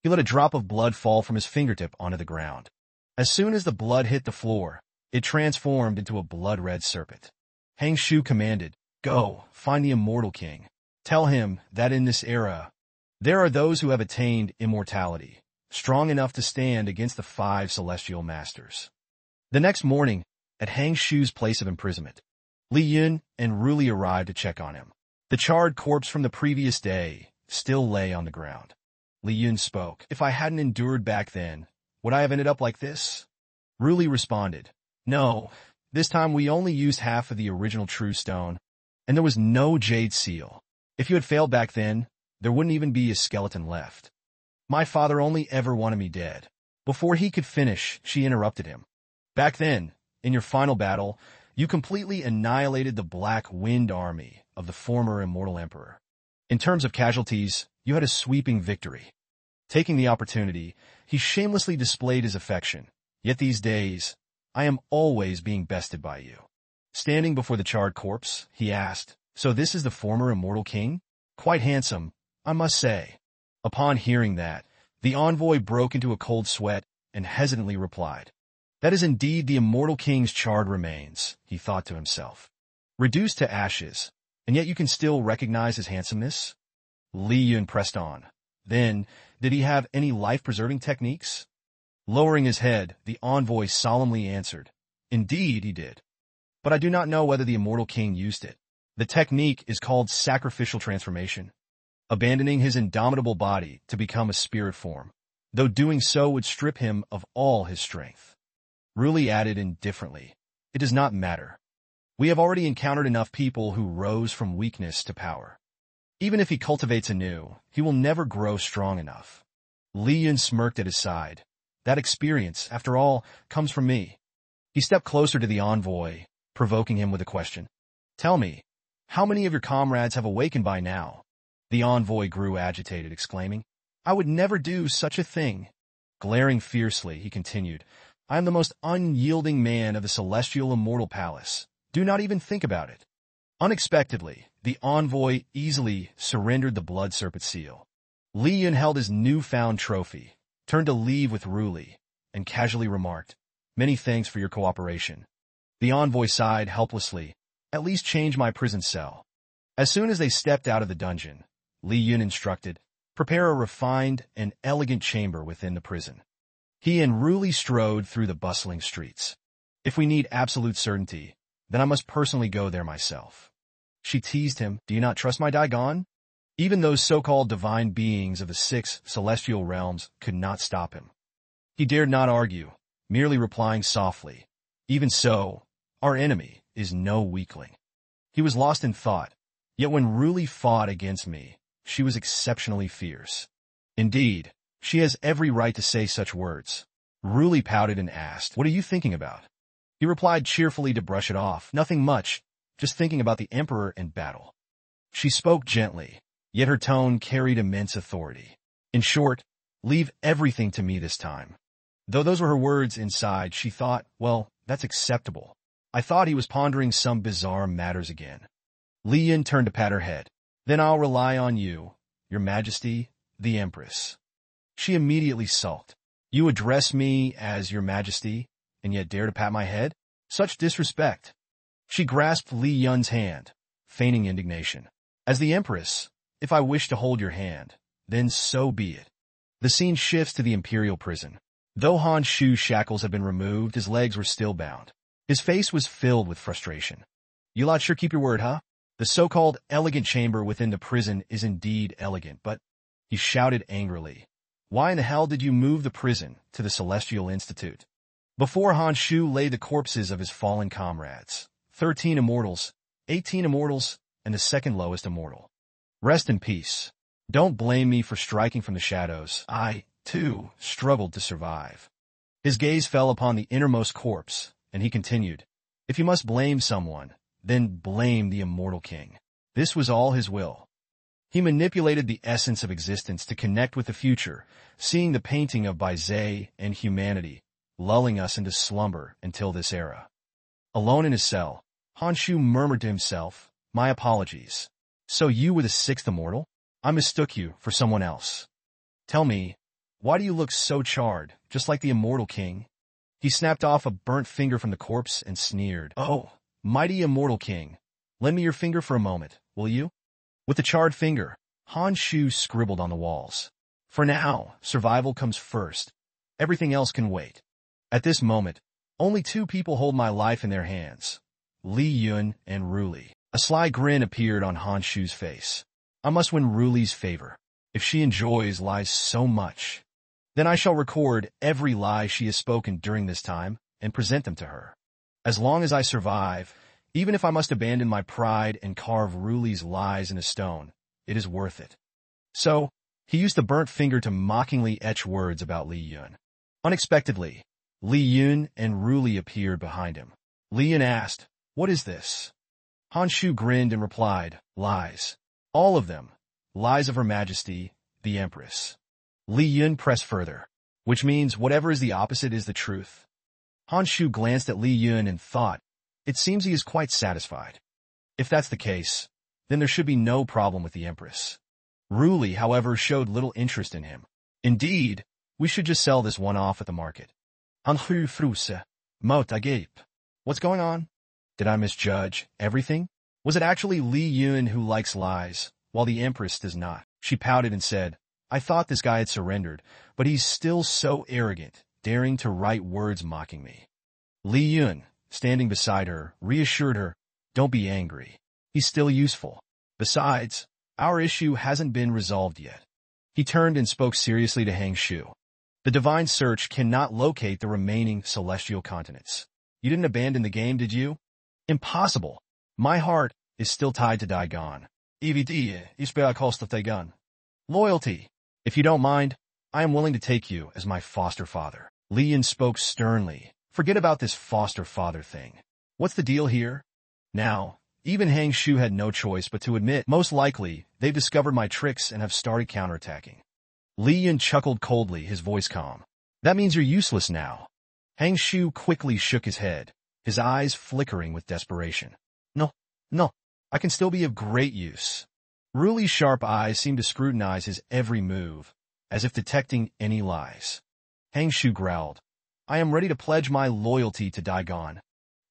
He let a drop of blood fall from his fingertip onto the ground. As soon as the blood hit the floor, it transformed into a blood-red serpent. Hang Shu commanded, "Go, find the Immortal King. Tell him that in this era, there are those who have attained immortality, strong enough to stand against the 5 celestial masters." The next morning, at Hang Shu's place of imprisonment, Li Yun and Ruli arrived to check on him. The charred corpse from the previous day still lay on the ground. Li Yun spoke. "If I hadn't endured back then, would I have ended up like this?" Ruli responded, "No, this time we only used half of the original true stone, and there was no jade seal. If you had failed back then, there wouldn't even be a skeleton left. My father only ever wanted me dead." Before he could finish, she interrupted him. "Back then, in your final battle, you completely annihilated the Black Wind Army of the former Immortal Emperor. In terms of casualties, you had a sweeping victory." Taking the opportunity, he shamelessly displayed his affection. "Yet these days, I am always being bested by you." Standing before the charred corpse, he asked, "So this is the former Immortal King? Quite handsome, I must say." Upon hearing that, the envoy broke into a cold sweat and hesitantly replied, "That is indeed the Immortal King's charred remains," he thought to himself. "Reduced to ashes, and yet you can still recognize his handsomeness?" Li Yun pressed on. Then, did he have any life-preserving techniques? Lowering his head, the envoy solemnly answered, "Indeed, he did. But I do not know whether the Immortal King used it. The technique is called sacrificial transformation, abandoning his indomitable body to become a spirit form, though doing so would strip him of all his strength." Ruli added indifferently, "It does not matter. We have already encountered enough people who rose from weakness to power. Even if he cultivates anew, he will never grow strong enough." Li Yun smirked at his side. That experience, after all, comes from me. He stepped closer to the envoy, provoking him with a question. Tell me, how many of your comrades have awakened by now? The envoy grew agitated, exclaiming, I would never do such a thing. Glaring fiercely, he continued, I am the most unyielding man of the celestial immortal palace. Do not even think about it. Unexpectedly, the envoy easily surrendered the blood serpent seal. Li Yun held his newfound trophy, turned to leave with Ruli, and casually remarked, Many thanks for your cooperation. The envoy sighed helplessly, At least change my prison cell. As soon as they stepped out of the dungeon, Li Yun instructed, Prepare a refined and elegant chamber within the prison. He and Ruli strode through the bustling streets. If we need absolute certainty, then I must personally go there myself. She teased him, Do you not trust my Daigon? Even those so-called divine beings of the 6 celestial realms could not stop him. He dared not argue, merely replying softly, Even so, our enemy is no weakling. He was lost in thought, yet when Ruli fought against me, she was exceptionally fierce. Indeed, she has every right to say such words. Ruli pouted and asked, What are you thinking about? He replied cheerfully to brush it off, Nothing much, just thinking about the Emperor and battle. She spoke gently, yet her tone carried immense authority. In short, leave everything to me this time. Though those were her words inside, she thought, well, that's acceptable. I thought he was pondering some bizarre matters again. Li Yun turned to pat her head. Then I'll rely on you, Your Majesty, the Empress. She immediately sulked. You address me as Your Majesty, and yet dare to pat my head? Such disrespect. She grasped Li Yun's hand, feigning indignation. As the Empress, if I wish to hold your hand, then so be it. The scene shifts to the imperial prison. Though Han Shu's shackles had been removed, his legs were still bound. His face was filled with frustration. You lot sure keep your word, huh? The so-called elegant chamber within the prison is indeed elegant, but, he shouted angrily, why in the hell did you move the prison to the Celestial Institute? Before Han Shu lay the corpses of his fallen comrades, 13 immortals, 18 immortals, and the second lowest immortal. Rest in peace. Don't blame me for striking from the shadows. I, too, struggled to survive. His gaze fell upon the innermost corpse, and he continued, If you must blame someone, then blame the immortal king. This was all his will. He manipulated the essence of existence to connect with the future, seeing the painting of Baizé and humanity, lulling us into slumber until this era. Alone in his cell, Han Shu murmured to himself, My apologies. So you were the 6th immortal? I mistook you for someone else. Tell me, why do you look so charred, just like the immortal king? He snapped off a burnt finger from the corpse and sneered. Oh, mighty immortal king, lend me your finger for a moment, will you? With the charred finger, Han Shu scribbled on the walls. For now, survival comes first. Everything else can wait. At this moment, only 2 people hold my life in their hands. Li Yun and Ruli. A sly grin appeared on Han Shu's face. I must win Ruli's favor. If she enjoys lies so much, then I shall record every lie she has spoken during this time and present them to her. As long as I survive, even if I must abandon my pride and carve Ruli's lies in a stone, it is worth it. So, he used the burnt finger to mockingly etch words about Li Yun. Unexpectedly, Li Yun and Ruli appeared behind him. Li Yun asked, What is this? Han Shu grinned and replied, Lies. All of them. Lies of Her Majesty, the Empress. Li Yun pressed further, which means whatever is the opposite is the truth. Han Shu glanced at Li Yun and thought, It seems he is quite satisfied. If that's the case, then there should be no problem with the Empress. Ruli, however, showed little interest in him. Indeed, we should just sell this one off at the market. Han Hu fruse, mot agape. What's going on? Did I misjudge everything? Was it actually Li Yun who likes lies, while the Empress does not? She pouted and said, I thought this guy had surrendered, but he's still so arrogant, daring to write words mocking me. Li Yun, standing beside her, reassured her, Don't be angry. He's still useful. Besides, our issue hasn't been resolved yet. He turned and spoke seriously to Hang Shu. The divine search cannot locate the remaining celestial continents. You didn't abandon the game, did you? Impossible. My heart is still tied to Daigon. EVD, Isbea Costa Daigon. Loyalty. If you don't mind, I am willing to take you as my foster father. Li Yin spoke sternly. Forget about this foster father thing. What's the deal here? Now, even Hang Shu had no choice but to admit, most likely, they've discovered my tricks and have started counterattacking. Li Yin chuckled coldly, his voice calm. That means you're useless now. Hang Shu quickly shook his head, his eyes flickering with desperation. No, I can still be of great use. Ruli's sharp eyes seemed to scrutinize his every move, as if detecting any lies. Hang Shu growled, I am ready to pledge my loyalty to Daigon.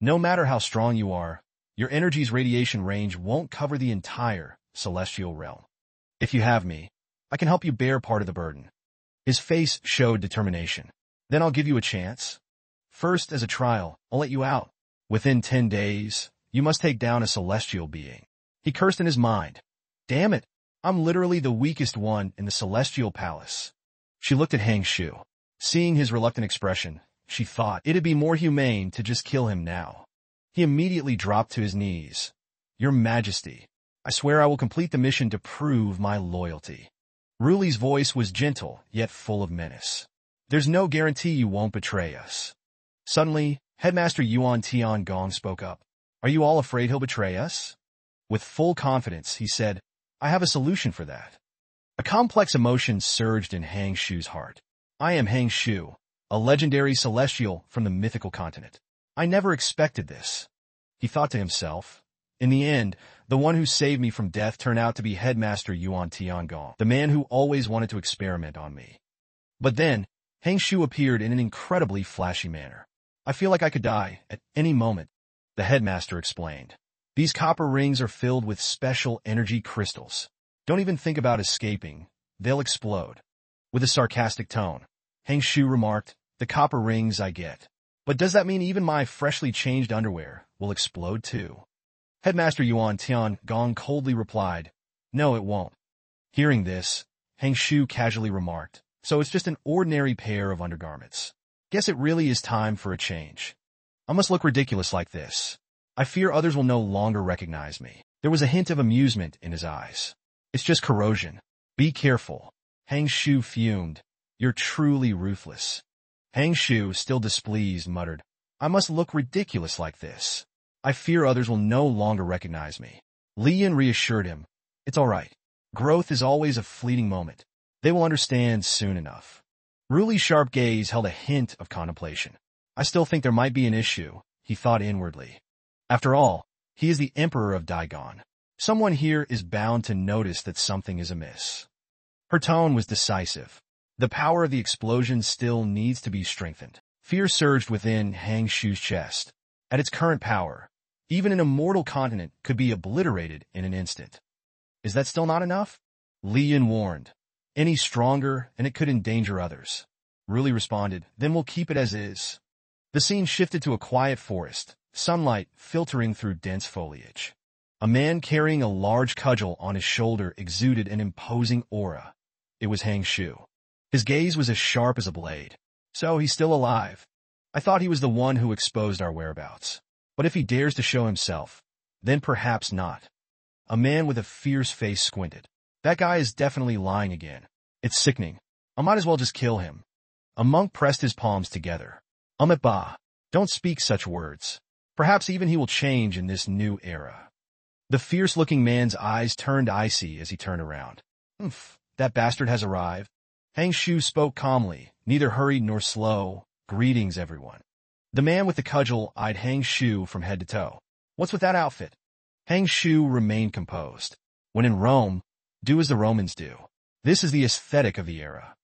No matter how strong you are, your energy's radiation range won't cover the entire celestial realm. If you have me, I can help you bear part of the burden. His face showed determination. Then I'll give you a chance. First, as a trial, I'll let you out. Within 10 days, you must take down a celestial being. He cursed in his mind. Damn it, I'm literally the weakest one in the celestial palace. She looked at Hang Shu. Seeing his reluctant expression, she thought it'd be more humane to just kill him now. He immediately dropped to his knees. Your Majesty, I swear I will complete the mission to prove my loyalty. Ruli's voice was gentle, yet full of menace. There's no guarantee you won't betray us. Suddenly, Headmaster Yuan Tian Gong spoke up. Are you all afraid he'll betray us? With full confidence, he said, I have a solution for that. A complex emotion surged in Hang Shu's heart. I am Hang Shu, a legendary celestial from the mythical continent. I never expected this. He thought to himself. In the end, the one who saved me from death turned out to be Headmaster Yuan Tiangong, the man who always wanted to experiment on me. But then, Hang Shu appeared in an incredibly flashy manner. I feel like I could die at any moment, the headmaster explained. These copper rings are filled with special energy crystals. Don't even think about escaping. They'll explode. With a sarcastic tone, Hang Shu remarked, the copper rings I get. But does that mean even my freshly changed underwear will explode too? Headmaster Yuan Tian Gong coldly replied, no, it won't. Hearing this, Hang Shu casually remarked, so it's just an ordinary pair of undergarments. Guess it really is time for a change. I must look ridiculous like this. I fear others will no longer recognize me. There was a hint of amusement in his eyes. It's just corrosion. Be careful. Hang Shu fumed. You're truly ruthless. Hang Shu, still displeased, muttered, I must look ridiculous like this. I fear others will no longer recognize me. Li Yin reassured him. It's all right. Growth is always a fleeting moment. They will understand soon enough. Ruli's sharp gaze held a hint of contemplation. I still think there might be an issue, he thought inwardly. After all, he is the emperor of Daigon. Someone here is bound to notice that something is amiss. Her tone was decisive. The power of the explosion still needs to be strengthened. Fear surged within Hang Shu's chest. At its current power, even an immortal continent could be obliterated in an instant. Is that still not enough? Li Yin warned. Any stronger, and it could endanger others. Ruli responded, then we'll keep it as is. The scene shifted to a quiet forest, sunlight filtering through dense foliage. A man carrying a large cudgel on his shoulder exuded an imposing aura. It was Hang Shu. His gaze was as sharp as a blade. So he's still alive. I thought he was the one who exposed our whereabouts. But if he dares to show himself, then perhaps not. A man with a fierce face squinted. That guy is definitely lying again. It's sickening. I might as well just kill him. A monk pressed his palms together. Ba, don't speak such words. Perhaps even he will change in this new era. The fierce-looking man's eyes turned icy as he turned around. That bastard has arrived. Hang Shu spoke calmly, neither hurried nor slow. Greetings, everyone. The man with the cudgel eyed Hang Shu from head to toe. What's with that outfit? Hang Shu remained composed. When in Rome, do as the Romans do. This is the aesthetic of the era.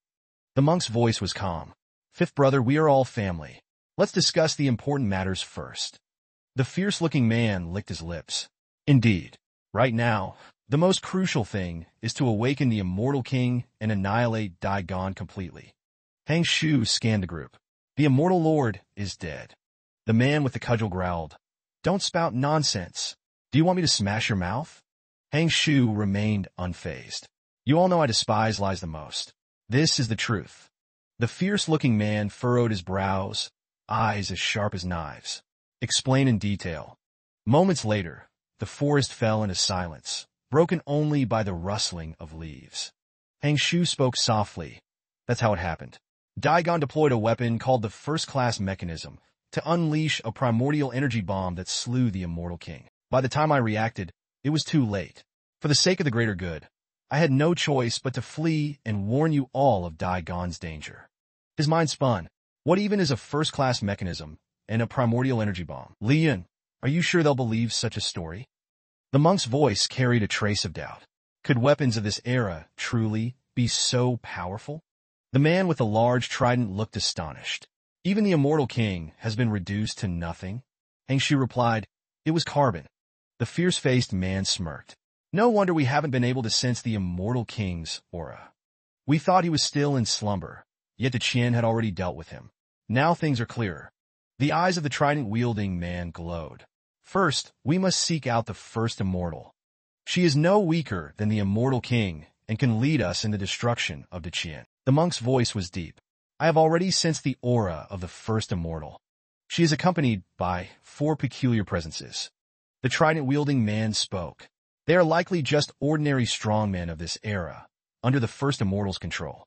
The monk's voice was calm. Fifth brother, we are all family. Let's discuss the important matters first. The fierce-looking man licked his lips. Indeed, right now, the most crucial thing is to awaken the immortal king and annihilate Daigon completely. Hang Shu scanned the group. The immortal lord is dead. The man with the cudgel growled. Don't spout nonsense. Do you want me to smash your mouth? Hang Shu remained unfazed. You all know I despise lies the most. This is the truth. The fierce-looking man furrowed his brows, eyes as sharp as knives. Explain in detail. Moments later, the forest fell into silence, broken only by the rustling of leaves. Hang Shu spoke softly. That's how it happened. Daigon deployed a weapon called the First-Class Mechanism to unleash a primordial energy bomb that slew the Immortal King. By the time I reacted, it was too late. For the sake of the greater good, I had no choice but to flee and warn you all of Daigon's danger. His mind spun. What even is a first-class mechanism and a primordial energy bomb? Li Yun, are you sure they'll believe such a story? The monk's voice carried a trace of doubt. Could weapons of this era truly be so powerful? The man with the large trident looked astonished. Even the Immortal King has been reduced to nothing? And she replied, it was carbon. The fierce-faced man smirked. No wonder we haven't been able to sense the Immortal King's aura. We thought he was still in slumber, yet the Qian had already dealt with him. Now things are clearer. The eyes of the trident-wielding man glowed. First, we must seek out the first immortal. She is no weaker than the Immortal King and can lead us in the destruction of the Qian. The monk's voice was deep. I have already sensed the aura of the first immortal. She is accompanied by 4 peculiar presences. The trident-wielding man spoke. They are likely just ordinary strongmen of this era, under the first immortal's control.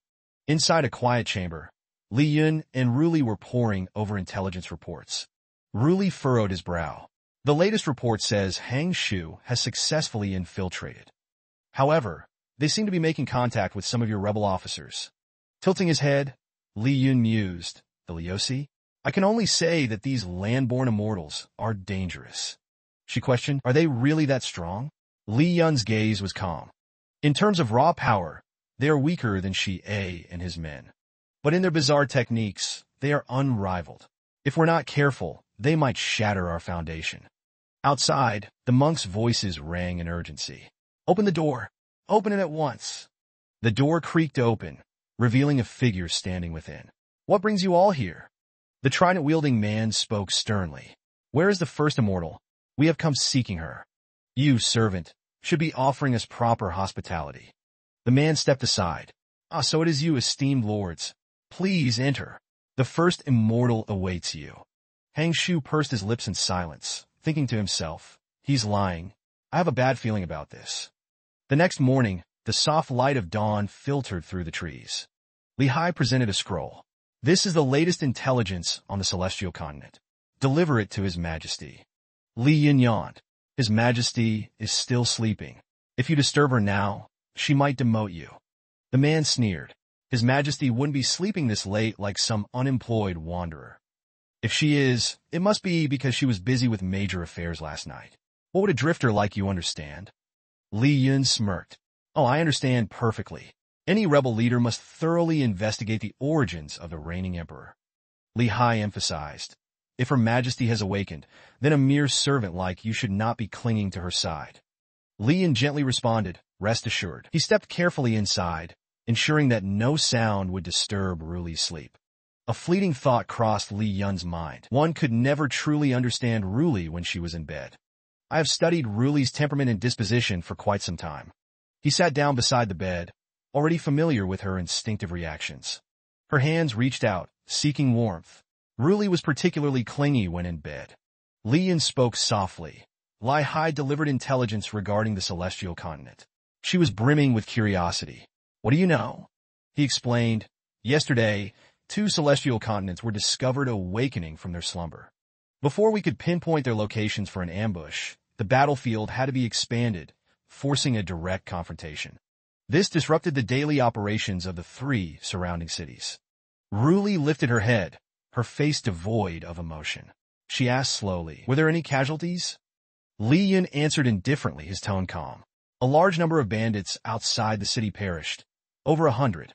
Inside a quiet chamber, Li Yun and Ruli were poring over intelligence reports. Ruli furrowed his brow. The latest report says Hang Shu has successfully infiltrated. However, they seem to be making contact with some of your rebel officers. Tilting his head, Li Yun mused, the Liusi? I can only say that these land-born immortals are dangerous. She questioned, are they really that strong? Li Yun's gaze was calm. In terms of raw power, they are weaker than Shi A and his men. But in their bizarre techniques, they are unrivaled. If we're not careful, they might shatter our foundation. Outside, the monks' voices rang in urgency. Open the door. Open it at once. The door creaked open, revealing a figure standing within. What brings you all here? The trident-wielding man spoke sternly. Where is the first immortal? We have come seeking her. You, servant, should be offering us proper hospitality. The man stepped aside. So it is you, esteemed lords. Please enter. The first immortal awaits you. Hang Shu pursed his lips in silence, thinking to himself, he's lying. I have a bad feeling about this. The next morning, the soft light of dawn filtered through the trees. Li Hai presented a scroll. This is the latest intelligence on the celestial continent. Deliver it to His Majesty. Li Yun yawned. His Majesty is still sleeping. If you disturb her now, she might demote you. The man sneered. His Majesty wouldn't be sleeping this late like some unemployed wanderer. If she is, it must be because she was busy with major affairs last night. What would a drifter like you understand? Li Yun smirked. Oh, I understand perfectly. Any rebel leader must thoroughly investigate the origins of the reigning emperor. Li Hai emphasized. If Her Majesty has awakened, then a mere servant like you should not be clinging to her side. Li Yun gently responded, rest assured. He stepped carefully inside, ensuring that no sound would disturb Ruli's sleep. A fleeting thought crossed Li Yun's mind. One could never truly understand Ruli when she was in bed. I have studied Ruli's temperament and disposition for quite some time. He sat down beside the bed, already familiar with her instinctive reactions. Her hands reached out, seeking warmth. Ruli was particularly clingy when in bed. Li Yun spoke softly. Li Hai delivered intelligence regarding the celestial continent. She was brimming with curiosity. What do you know? He explained. Yesterday, 2 celestial continents were discovered awakening from their slumber. Before we could pinpoint their locations for an ambush, the battlefield had to be expanded, forcing a direct confrontation. This disrupted the daily operations of the 3 surrounding cities. Ruli lifted her head, her face devoid of emotion. She asked slowly, were there any casualties? Li Yun answered indifferently, his tone calm. A large number of bandits outside the city perished. Over 100.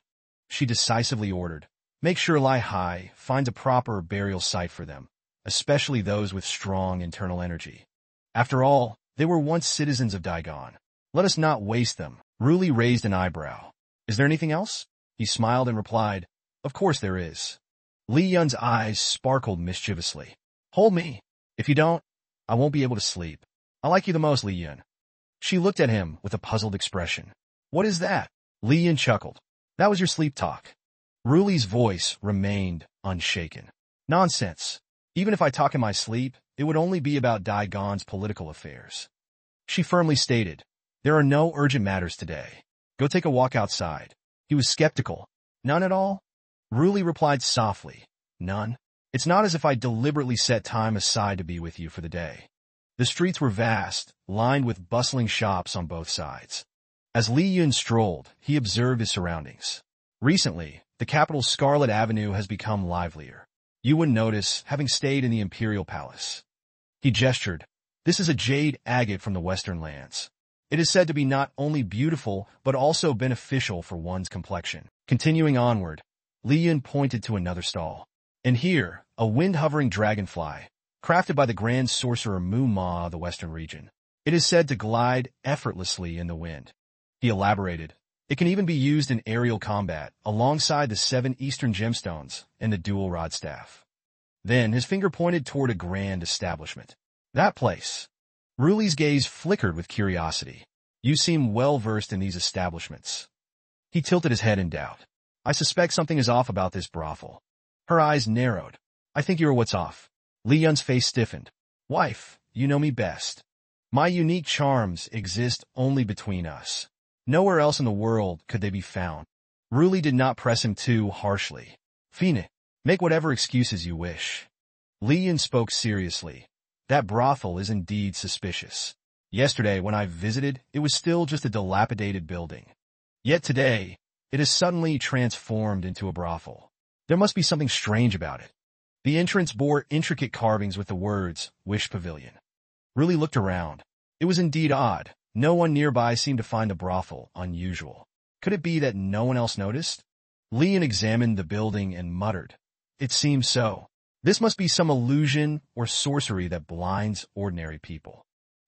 She decisively ordered, make sure Li Hai finds a proper burial site for them, especially those with strong internal energy. After all, they were once citizens of Daigon. Let us not waste them. Ruli raised an eyebrow. Is there anything else? He smiled and replied, of course there is. Li Yun's eyes sparkled mischievously. Hold me. If you don't, I won't be able to sleep. I like you the most, Li Yun. She looked at him with a puzzled expression. What is that? Li Yun chuckled. That was your sleep talk. Ruli's voice remained unshaken. Nonsense. Even if I talk in my sleep, it would only be about Daigon's political affairs. She firmly stated, there are no urgent matters today. Go take a walk outside. He was skeptical. None at all? Ruli replied softly. None. It's not as if I deliberately set time aside to be with you for the day. The streets were vast, lined with bustling shops on both sides. As Li Yun strolled, he observed his surroundings. Recently, the capital's Scarlet Avenue has become livelier. You wouldn't notice, having stayed in the Imperial Palace. He gestured. This is a jade agate from the Western lands. It is said to be not only beautiful, but also beneficial for one's complexion. Continuing onward, Li Yun pointed to another stall. And here, a wind-hovering dragonfly, crafted by the grand sorcerer Mu Ma of the Western region. It is said to glide effortlessly in the wind. He elaborated. It can even be used in aerial combat, alongside the 7 Eastern gemstones and the dual rod staff. Then his finger pointed toward a grand establishment. That place. Ruli's gaze flickered with curiosity. You seem well-versed in these establishments. He tilted his head in doubt. I suspect something is off about this brothel. Her eyes narrowed. I think you're what's off. Li Yun's face stiffened. Wife, you know me best. My unique charms exist only between us. Nowhere else in the world could they be found. Ruli did not press him too harshly. Fine, make whatever excuses you wish. Li Yun spoke seriously. That brothel is indeed suspicious. Yesterday, when I visited, it was still just a dilapidated building. Yet today, it has suddenly transformed into a brothel. There must be something strange about it. The entrance bore intricate carvings with the words, Wish Pavilion. Ruli looked around. It was indeed odd. No one nearby seemed to find the brothel unusual. Could it be that no one else noticed? Li Yun examined the building and muttered. It seems so. This must be some illusion or sorcery that blinds ordinary people.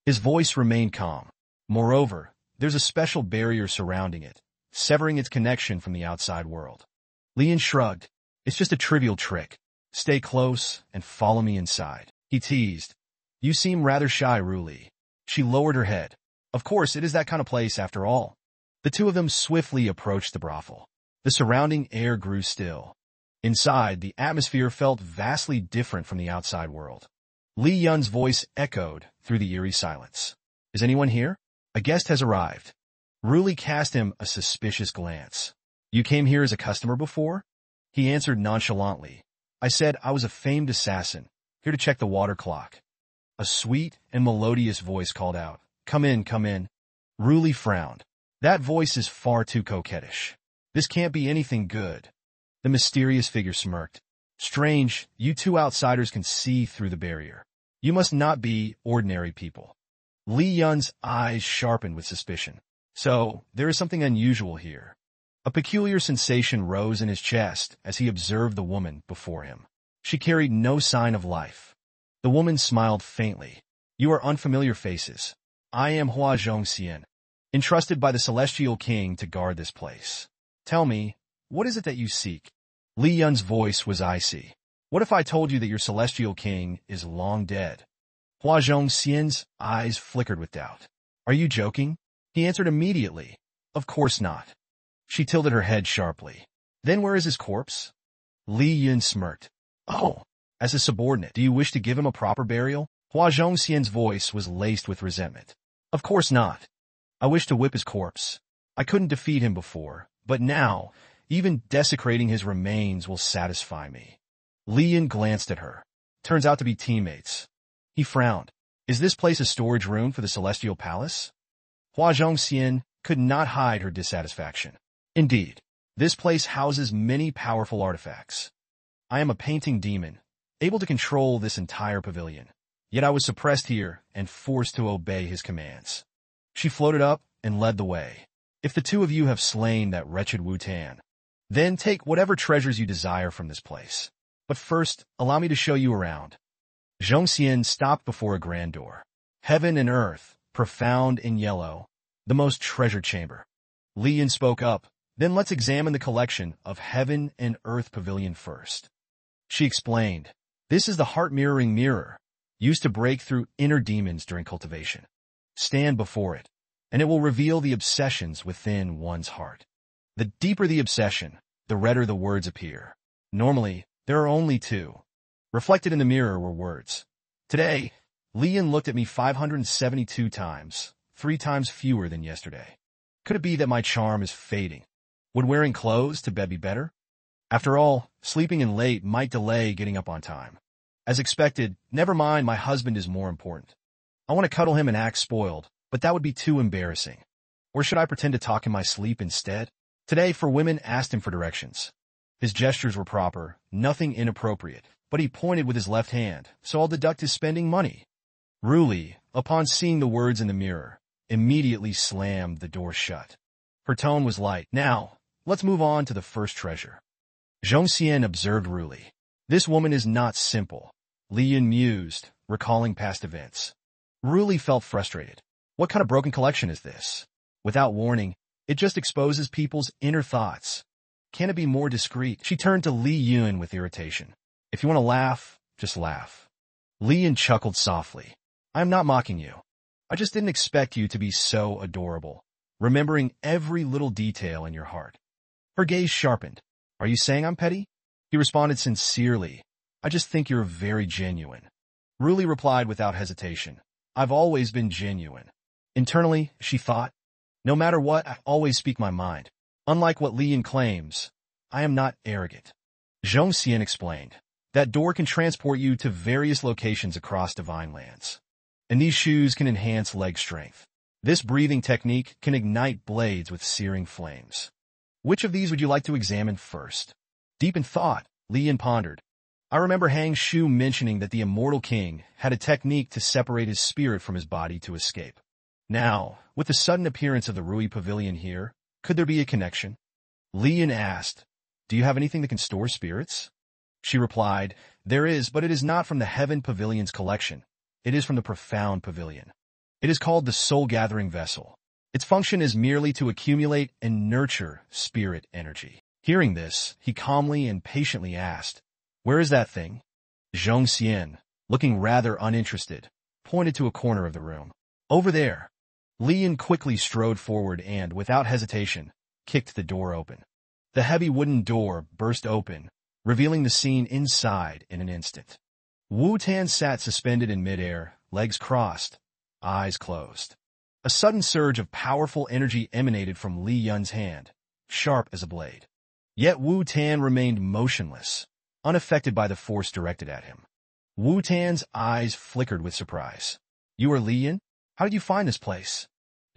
His voice remained calm. Moreover, there's a special barrier surrounding it, severing its connection from the outside world. Li Yun shrugged. It's just a trivial trick. Stay close and follow me inside. He teased. You seem rather shy, Ruli. She lowered her head. Of course, it is that kind of place after all. The two of them swiftly approached the brothel. The surrounding air grew still. Inside, the atmosphere felt vastly different from the outside world. Li Yun's voice echoed through the eerie silence. Is anyone here? A guest has arrived. Ruli cast him a suspicious glance. You came here as a customer before? He answered nonchalantly. I said I was a famed assassin, here to check the water clock. A sweet and melodious voice called out, Come in, come in. Ruli frowned. That voice is far too coquettish. This can't be anything good. The mysterious figure smirked. Strange, you two outsiders can see through the barrier. You must not be ordinary people. Li Yun's eyes sharpened with suspicion. So, there is something unusual here. A peculiar sensation rose in his chest as he observed the woman before him. She carried no sign of life. The woman smiled faintly. You are unfamiliar faces. I am Hua Zhongxian, entrusted by the Celestial King to guard this place. Tell me, what is it that you seek? Li Yun's voice was icy. What if I told you that your Celestial King is long dead? Hua Zhongxian's eyes flickered with doubt. Are you joking? He answered immediately. Of course not. She tilted her head sharply. Then where is his corpse? Li Yun smirked. Oh, as a subordinate, do you wish to give him a proper burial? Hua Zhongxian's voice was laced with resentment. Of course not. I wish to whip his corpse. I couldn't defeat him before, but now, even desecrating his remains will satisfy me. Li Yun glanced at her. Turns out to be teammates. He frowned. Is this place a storage room for the Celestial Palace? Hua Zhongxian could not hide her dissatisfaction. Indeed, this place houses many powerful artifacts. I am a painting demon, able to control this entire pavilion. Yet I was suppressed here and forced to obey his commands. She floated up and led the way. If the two of you have slain that wretched Wu Tan, then take whatever treasures you desire from this place. But first, allow me to show you around. Zhongxian stopped before a grand door. Heaven and earth, profound in yellow, the most treasured chamber. Li Yun spoke up. Then let's examine the collection of Heaven and Earth Pavilion first. She explained, this is the heart-mirroring mirror, used to break through inner demons during cultivation. Stand before it, and it will reveal the obsessions within one's heart. The deeper the obsession, the redder the words appear. Normally, there are only two. Reflected in the mirror were words. Today, Li Yun looked at me 572 times, 3 times fewer than yesterday. Could it be that my charm is fading? Would wearing clothes to bed be better? After all, sleeping in late might delay getting up on time. As expected, never mind, my husband is more important. I want to cuddle him and act spoiled, but that would be too embarrassing. Or should I pretend to talk in my sleep instead? Today, for women asked him for directions. His gestures were proper, nothing inappropriate, but he pointed with his left hand, so I'll deduct his spending money. Ruli, upon seeing the words in the mirror, immediately slammed the door shut. Her tone was light. Now, let's move on to the first treasure. Zhongxian observed Ruli. This woman is not simple. Li Yun mused, recalling past events. Ruli felt frustrated. What kind of broken collection is this? Without warning, it just exposes people's inner thoughts. Can it be more discreet? She turned to Li Yun with irritation. If you want to laugh, just laugh. Li Yun chuckled softly. I am not mocking you. I just didn't expect you to be so adorable, remembering every little detail in your heart. Her gaze sharpened. Are you saying I'm petty? He responded sincerely. I just think you're very genuine. Ruli replied without hesitation. I've always been genuine. Internally, she thought, no matter what, I always speak my mind. Unlike what Li Yun claims, I am not arrogant. Zhongxian explained. That door can transport you to various locations across divine lands. And these shoes can enhance leg strength. This breathing technique can ignite blades with searing flames. Which of these would you like to examine first? Deep in thought, Li Yun pondered. I remember Hang Shu mentioning that the immortal king had a technique to separate his spirit from his body to escape. Now, with the sudden appearance of the Rui Pavilion here, could there be a connection? Li Yun asked, do you have anything that can store spirits? She replied, there is, but it is not from the Heaven Pavilion's collection. It is from the Profound Pavilion. It is called the soul-gathering vessel. Its function is merely to accumulate and nurture spirit energy. Hearing this, he calmly and patiently asked, where is that thing? Zhongxian, looking rather uninterested, pointed to a corner of the room. Over there. Li Yun quickly strode forward and, without hesitation, kicked the door open. The heavy wooden door burst open, revealing the scene inside in an instant. Wu Tan sat suspended in midair, legs crossed, eyes closed. A sudden surge of powerful energy emanated from Li Yun's hand, sharp as a blade. Yet Wu Tan remained motionless, unaffected by the force directed at him. Wu Tan's eyes flickered with surprise. You are Li Yun? How did you find this place?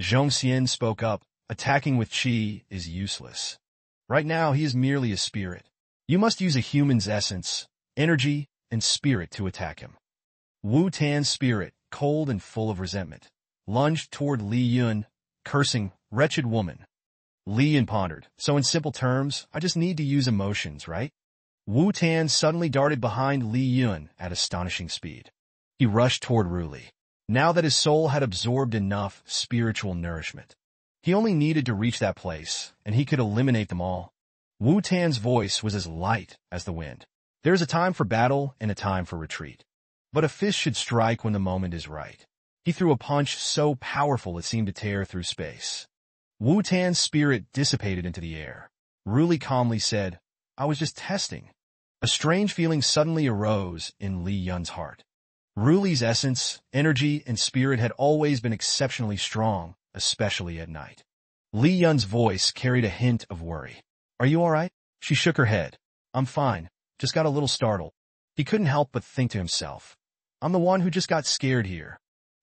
Zhongxian spoke up. Attacking with qi is useless. Right now, he is merely a spirit. You must use a human's essence, energy, and spirit to attack him. Wu Tan's spirit, cold and full of resentment, lunged toward Li Yun, cursing, wretched woman. Li Yun pondered. So in simple terms, I just need to use emotions, right? Wu Tan suddenly darted behind Li Yun at astonishing speed. He rushed toward Ruli. Now that his soul had absorbed enough spiritual nourishment, he only needed to reach that place, and he could eliminate them all. Wu Tan's voice was as light as the wind. There is a time for battle and a time for retreat. But a fist should strike when the moment is right. He threw a punch so powerful it seemed to tear through space. Wu Tan's spirit dissipated into the air. Ruli calmly said, I was just testing. A strange feeling suddenly arose in Li Yun's heart. Ruli's essence, energy, and spirit had always been exceptionally strong, especially at night. Li Yun's voice carried a hint of worry. Are you all right? She shook her head. I'm fine, just got a little startled. He couldn't help but think to himself, I'm the one who just got scared here.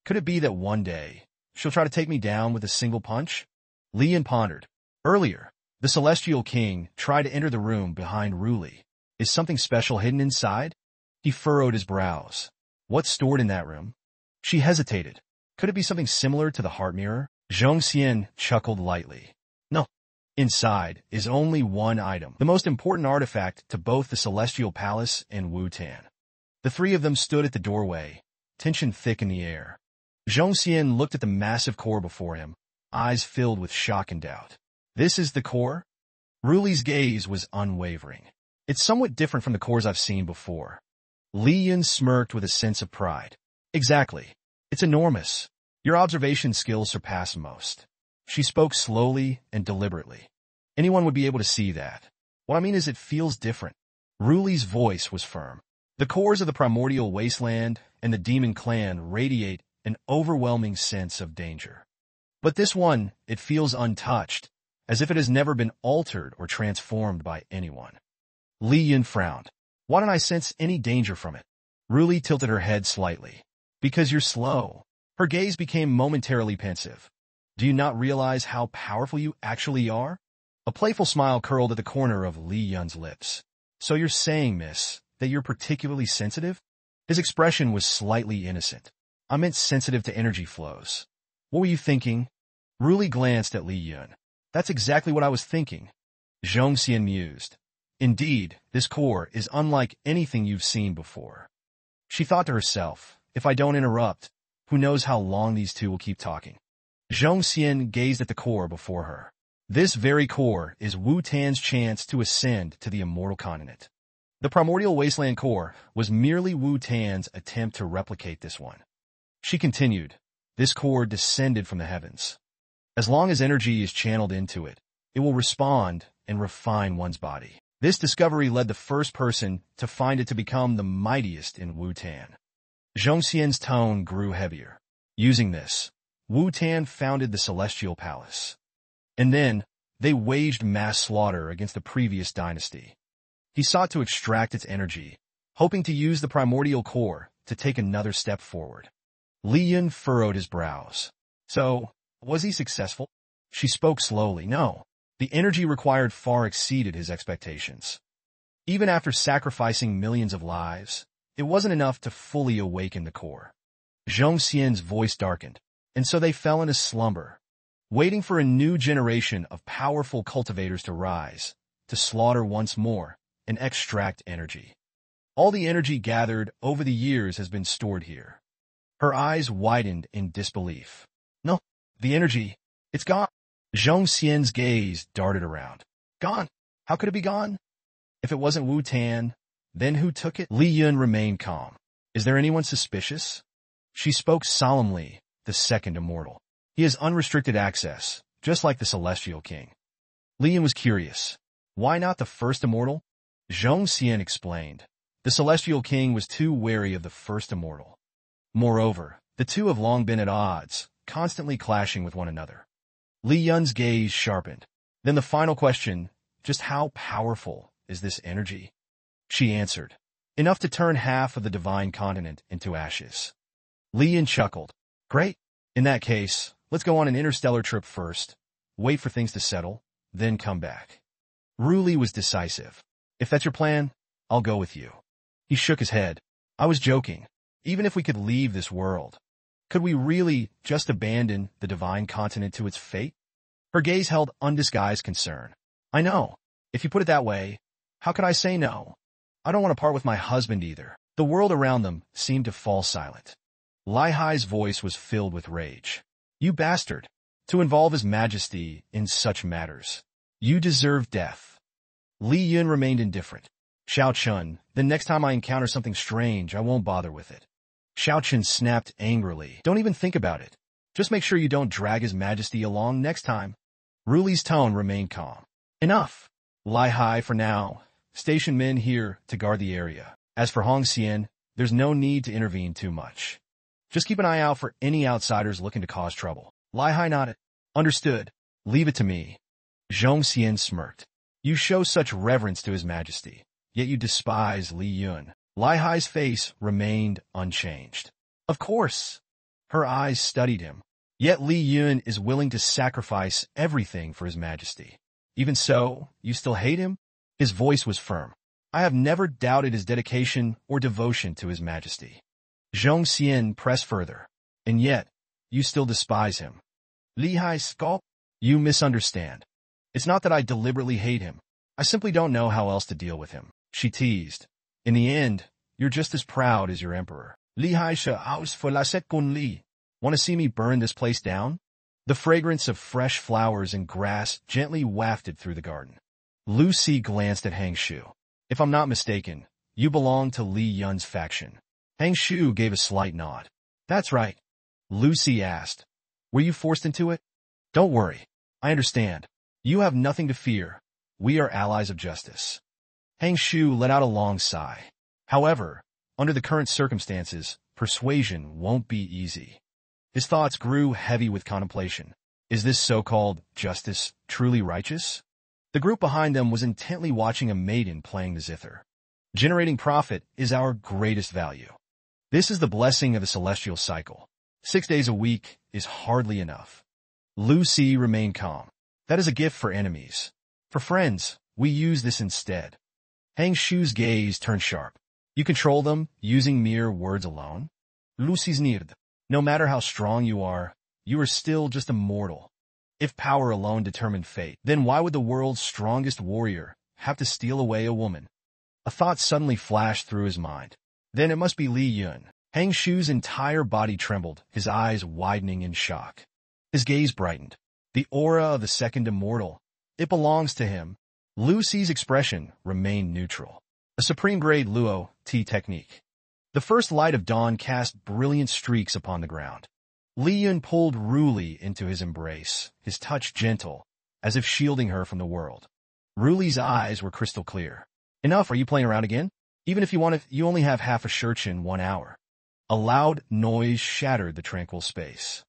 Could it be that one day, she'll try to take me down with a single punch? Li Yun pondered. Earlier, the Celestial King tried to enter the room behind Ruli. Is something special hidden inside? He furrowed his brows. What's stored in that room? She hesitated. Could it be something similar to the heart mirror? Zhongxian chuckled lightly. No. Inside is only one item, the most important artifact to both the Celestial Palace and Wu Tan. The three of them stood at the doorway, tension thick in the air. Zhongxian looked at the massive core before him, eyes filled with shock and doubt. This is the core? Ruli's gaze was unwavering. It's somewhat different from the cores I've seen before. Li Yun smirked with a sense of pride. Exactly. It's enormous. Your observation skills surpass most. She spoke slowly and deliberately. Anyone would be able to see that. What I mean is it feels different. Ruli's voice was firm. The cores of the primordial wasteland and the demon clan radiate an overwhelming sense of danger. But this one, it feels untouched, as if it has never been altered or transformed by anyone. Li Yun frowned. Why don't I sense any danger from it? Ruli tilted her head slightly. Because you're slow. Her gaze became momentarily pensive. Do you not realize how powerful you actually are? A playful smile curled at the corner of Li Yun's lips. So you're saying, miss, that you're particularly sensitive? His expression was slightly innocent. I meant sensitive to energy flows. What were you thinking? Ruli glanced at Li Yun. That's exactly what I was thinking. Zhongxian mused. Indeed, this core is unlike anything you've seen before. She thought to herself, if I don't interrupt, who knows how long these two will keep talking. Zhongxian gazed at the core before her. This very core is Wu Tan's chance to ascend to the immortal continent. The primordial wasteland core was merely Wu Tan's attempt to replicate this one. She continued, this core descended from the heavens. As long as energy is channeled into it, it will respond and refine one's body. This discovery led the first person to find it to become the mightiest in Wu Tan. Zhongxian's tone grew heavier. Using this, Wu Tan founded the Celestial Palace. And then, they waged mass slaughter against the previous dynasty. He sought to extract its energy, hoping to use the primordial core to take another step forward. Li Yun furrowed his brows. So, was he successful? She spoke slowly. No. The energy required far exceeded his expectations. Even after sacrificing millions of lives, it wasn't enough to fully awaken the core. Zhongxian's voice darkened, and so they fell into slumber, waiting for a new generation of powerful cultivators to rise, to slaughter once more, and extract energy. All the energy gathered over the years has been stored here. Her eyes widened in disbelief. No, the energy, it's gone. Zhongxian's gaze darted around. Gone? How could it be gone? If it wasn't Wu Tan, then who took it? Li Yun remained calm. Is there anyone suspicious? She spoke solemnly, the second immortal. He has unrestricted access, just like the Celestial King. Li Yun was curious. Why not the first immortal? Zhongxian explained. The Celestial King was too wary of the first immortal. Moreover, the two have long been at odds, constantly clashing with one another. Li Yun's gaze sharpened. Then the final question, just how powerful is this energy? She answered, enough to turn half of the divine continent into ashes. Li Yun chuckled. Great. In that case, let's go on an interstellar trip first, wait for things to settle, then come back. Ruli was decisive. If that's your plan, I'll go with you. He shook his head. I was joking. Even if we could leave this world, could we really just abandon the divine continent to its fate? Her gaze held undisguised concern. I know. If you put it that way, how could I say no? I don't want to part with my husband either. The world around them seemed to fall silent. Li Hai's voice was filled with rage. You bastard! To involve His Majesty in such matters. You deserve death. Li Yun remained indifferent. Xiao Chun, then next time I encounter something strange, I won't bother with it. Xiao Chun snapped angrily. Don't even think about it. Just make sure you don't drag His Majesty along next time. Ruli's tone remained calm. Enough. Li Hai for now. Station men here to guard the area. As for Hong Xian, there's no need to intervene too much. Just keep an eye out for any outsiders looking to cause trouble. Li Hai nodded. Understood. Leave it to me. Zhongxian smirked. You show such reverence to His Majesty, yet you despise Li Yun. Li Hai's face remained unchanged. Of course. Her eyes studied him. Yet Li Yun is willing to sacrifice everything for His Majesty. Even so, you still hate him? His voice was firm. I have never doubted his dedication or devotion to His Majesty. Zhongxian pressed further. And yet, you still despise him. Li Hai scoffed. You misunderstand. It's not that I deliberately hate him. I simply don't know how else to deal with him. She teased. In the end, you're just as proud as your emperor. Li Hai aus for la set kun li. Want to see me burn this place down? The fragrance of fresh flowers and grass gently wafted through the garden. Lucy glanced at Hang Shu. If I'm not mistaken, you belong to Li Yun's faction. Hang Shu gave a slight nod. That's right. Lucy asked. Were you forced into it? Don't worry. I understand. You have nothing to fear. We are allies of justice. Hang Shu let out a long sigh. However, under the current circumstances, persuasion won't be easy. His thoughts grew heavy with contemplation. Is this so-called justice truly righteous? The group behind them was intently watching a maiden playing the zither. Generating profit is our greatest value. This is the blessing of the celestial cycle. 6 days a week is hardly enough. Lu Si remained calm. That is a gift for enemies. For friends, we use this instead. Hang Shu's gaze turned sharp. You control them using mere words alone? Lu Si sneered. No matter how strong you are still just a mortal. If power alone determined fate, then why would the world's strongest warrior have to steal away a woman? A thought suddenly flashed through his mind. Then it must be Li Yun. Hang Shu's entire body trembled, his eyes widening in shock. His gaze brightened. The aura of the second immortal. It belongs to him. Lu Si's expression remained neutral. A supreme-grade Luo T technique. The first light of dawn cast brilliant streaks upon the ground. Li Yun pulled Ruli into his embrace, his touch gentle, as if shielding her from the world. Ruli's eyes were crystal clear. Enough, are you playing around again? Even if you want it, you only have half a shirt in 1 hour. A loud noise shattered the tranquil space.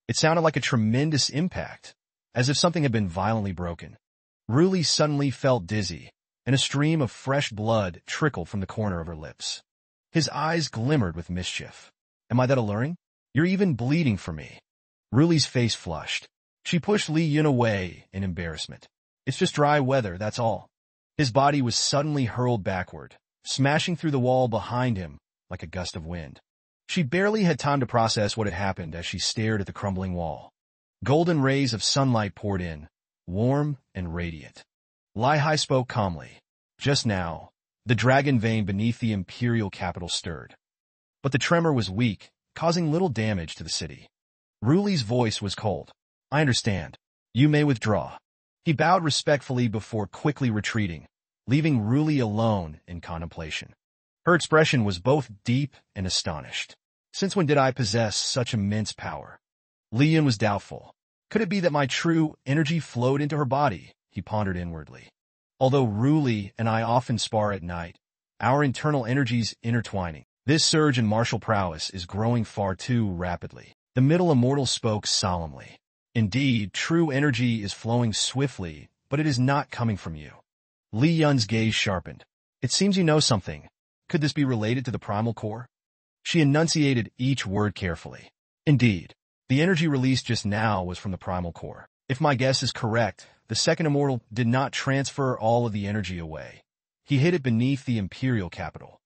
It sounded like a tremendous impact, as if something had been violently broken. Ruli suddenly felt dizzy, and a stream of fresh blood trickled from the corner of her lips. His eyes glimmered with mischief. Am I that alluring? You're even bleeding for me. Ruli's face flushed. She pushed Li Yun away in embarrassment. It's just dry weather, that's all. His body was suddenly hurled backward, smashing through the wall behind him like a gust of wind. She barely had time to process what had happened as she stared at the crumbling wall. Golden rays of sunlight poured in, warm and radiant. Li Hai spoke calmly. Just now, the dragon vein beneath the imperial capital stirred. But the tremor was weak, causing little damage to the city. Ruli's voice was cold. I understand. You may withdraw. He bowed respectfully before quickly retreating, leaving Ruli alone in contemplation. Her expression was both deep and astonished. Since when did I possess such immense power? Li Yun was doubtful. Could it be that my true energy flowed into her body? He pondered inwardly. Although Ruli and I often spar at night, our internal energies intertwining. This surge in martial prowess is growing far too rapidly. The middle immortal spoke solemnly. Indeed, true energy is flowing swiftly, but it is not coming from you. Li Yun's gaze sharpened. It seems you know something. Could this be related to the primal core? She enunciated each word carefully. Indeed, the energy released just now was from the primal core. If my guess is correct, the second immortal did not transfer all of the energy away. He hid it beneath the imperial capital.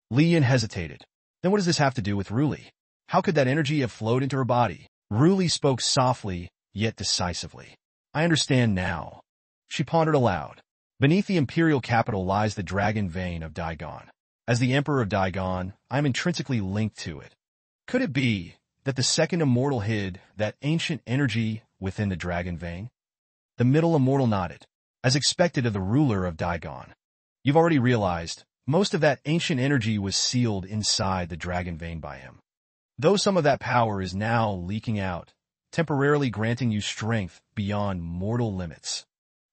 Li Yun hesitated. Then what does this have to do with Ruli? How could that energy have flowed into her body? Ruli spoke softly, yet decisively. I understand now. She pondered aloud. Beneath the imperial capital lies the dragon vein of Daigon. As the emperor of Daigon, I am intrinsically linked to it. Could it be that the second immortal hid that ancient energy within the dragon vein? The middle immortal nodded, as expected of the ruler of Daigon. You've already realized, most of that ancient energy was sealed inside the dragon vein by him. Though some of that power is now leaking out, temporarily granting you strength beyond mortal limits.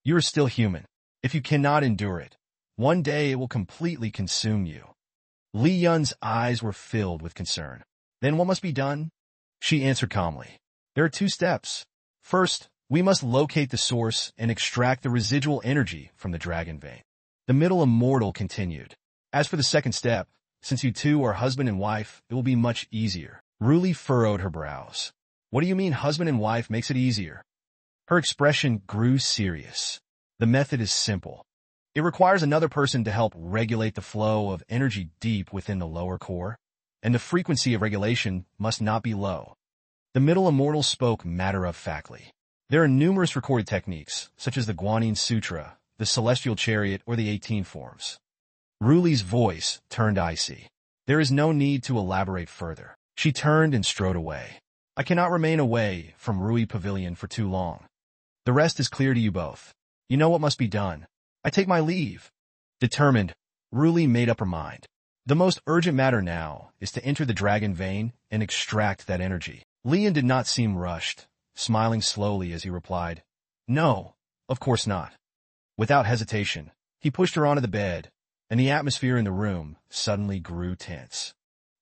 You are still human. If you cannot endure it, one day it will completely consume you. Li Yun's eyes were filled with concern. Then what must be done? She answered calmly. There are 2 steps. First, we must locate the source and extract the residual energy from the dragon vein. The middle immortal continued. As for the second step, since you two are husband and wife, it will be much easier. Ruli furrowed her brows. What do you mean husband and wife makes it easier? Her expression grew serious. The method is simple. It requires another person to help regulate the flow of energy deep within the lower core, and the frequency of regulation must not be low. The middle immortal spoke matter-of-factly. There are numerous recorded techniques, such as the Guanyin Sutra, the Celestial Chariot, or the 18 Forms. Ruli's voice turned icy. There is no need to elaborate further. She turned and strode away. I cannot remain away from Rui Pavilion for too long. The rest is clear to you both. You know what must be done. I take my leave. Determined, Ruli made up her mind. The most urgent matter now is to enter the dragon vein and extract that energy. Li Yun did not seem rushed, smiling slowly as he replied, No, of course not. Without hesitation, he pushed her onto the bed, and the atmosphere in the room suddenly grew tense.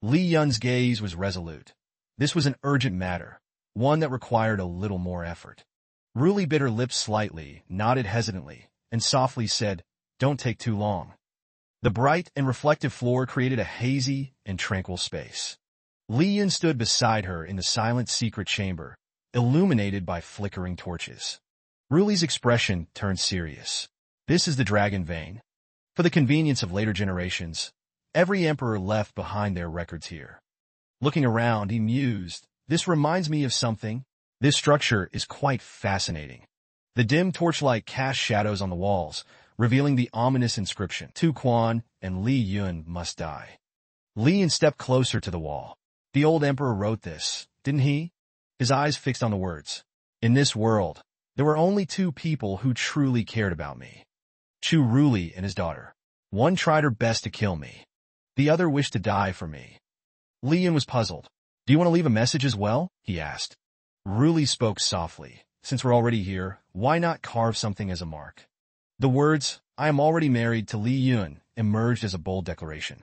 Li Yun's gaze was resolute. This was an urgent matter. one that required a little more effort. Ruli bit her lips slightly, nodded hesitantly, and softly said, "Don't take too long." The bright and reflective floor created a hazy and tranquil space. Li Yun stood beside her in the silent secret chamber, illuminated by flickering torches. Ruli's expression turned serious. "This is the dragon vein. For the convenience of later generations, every emperor left behind their records here." Looking around, he mused, "This reminds me of something. This structure is quite fascinating." The dim torchlight cast shadows on the walls, revealing the ominous inscription, "Tu Quan and Li Yun must die." Li Yun stepped closer to the wall. "The old emperor wrote this, didn't he?" His eyes fixed on the words. "In this world, there were only two people who truly cared about me. Chu Ruli and his daughter. One tried her best to kill me. The other wished to die for me." Li Yun was puzzled. "Do you want to leave a message as well?" he asked. Ruli spoke softly. "Since we're already here, why not carve something as a mark?" The words, "I am already married to Li Yun," emerged as a bold declaration.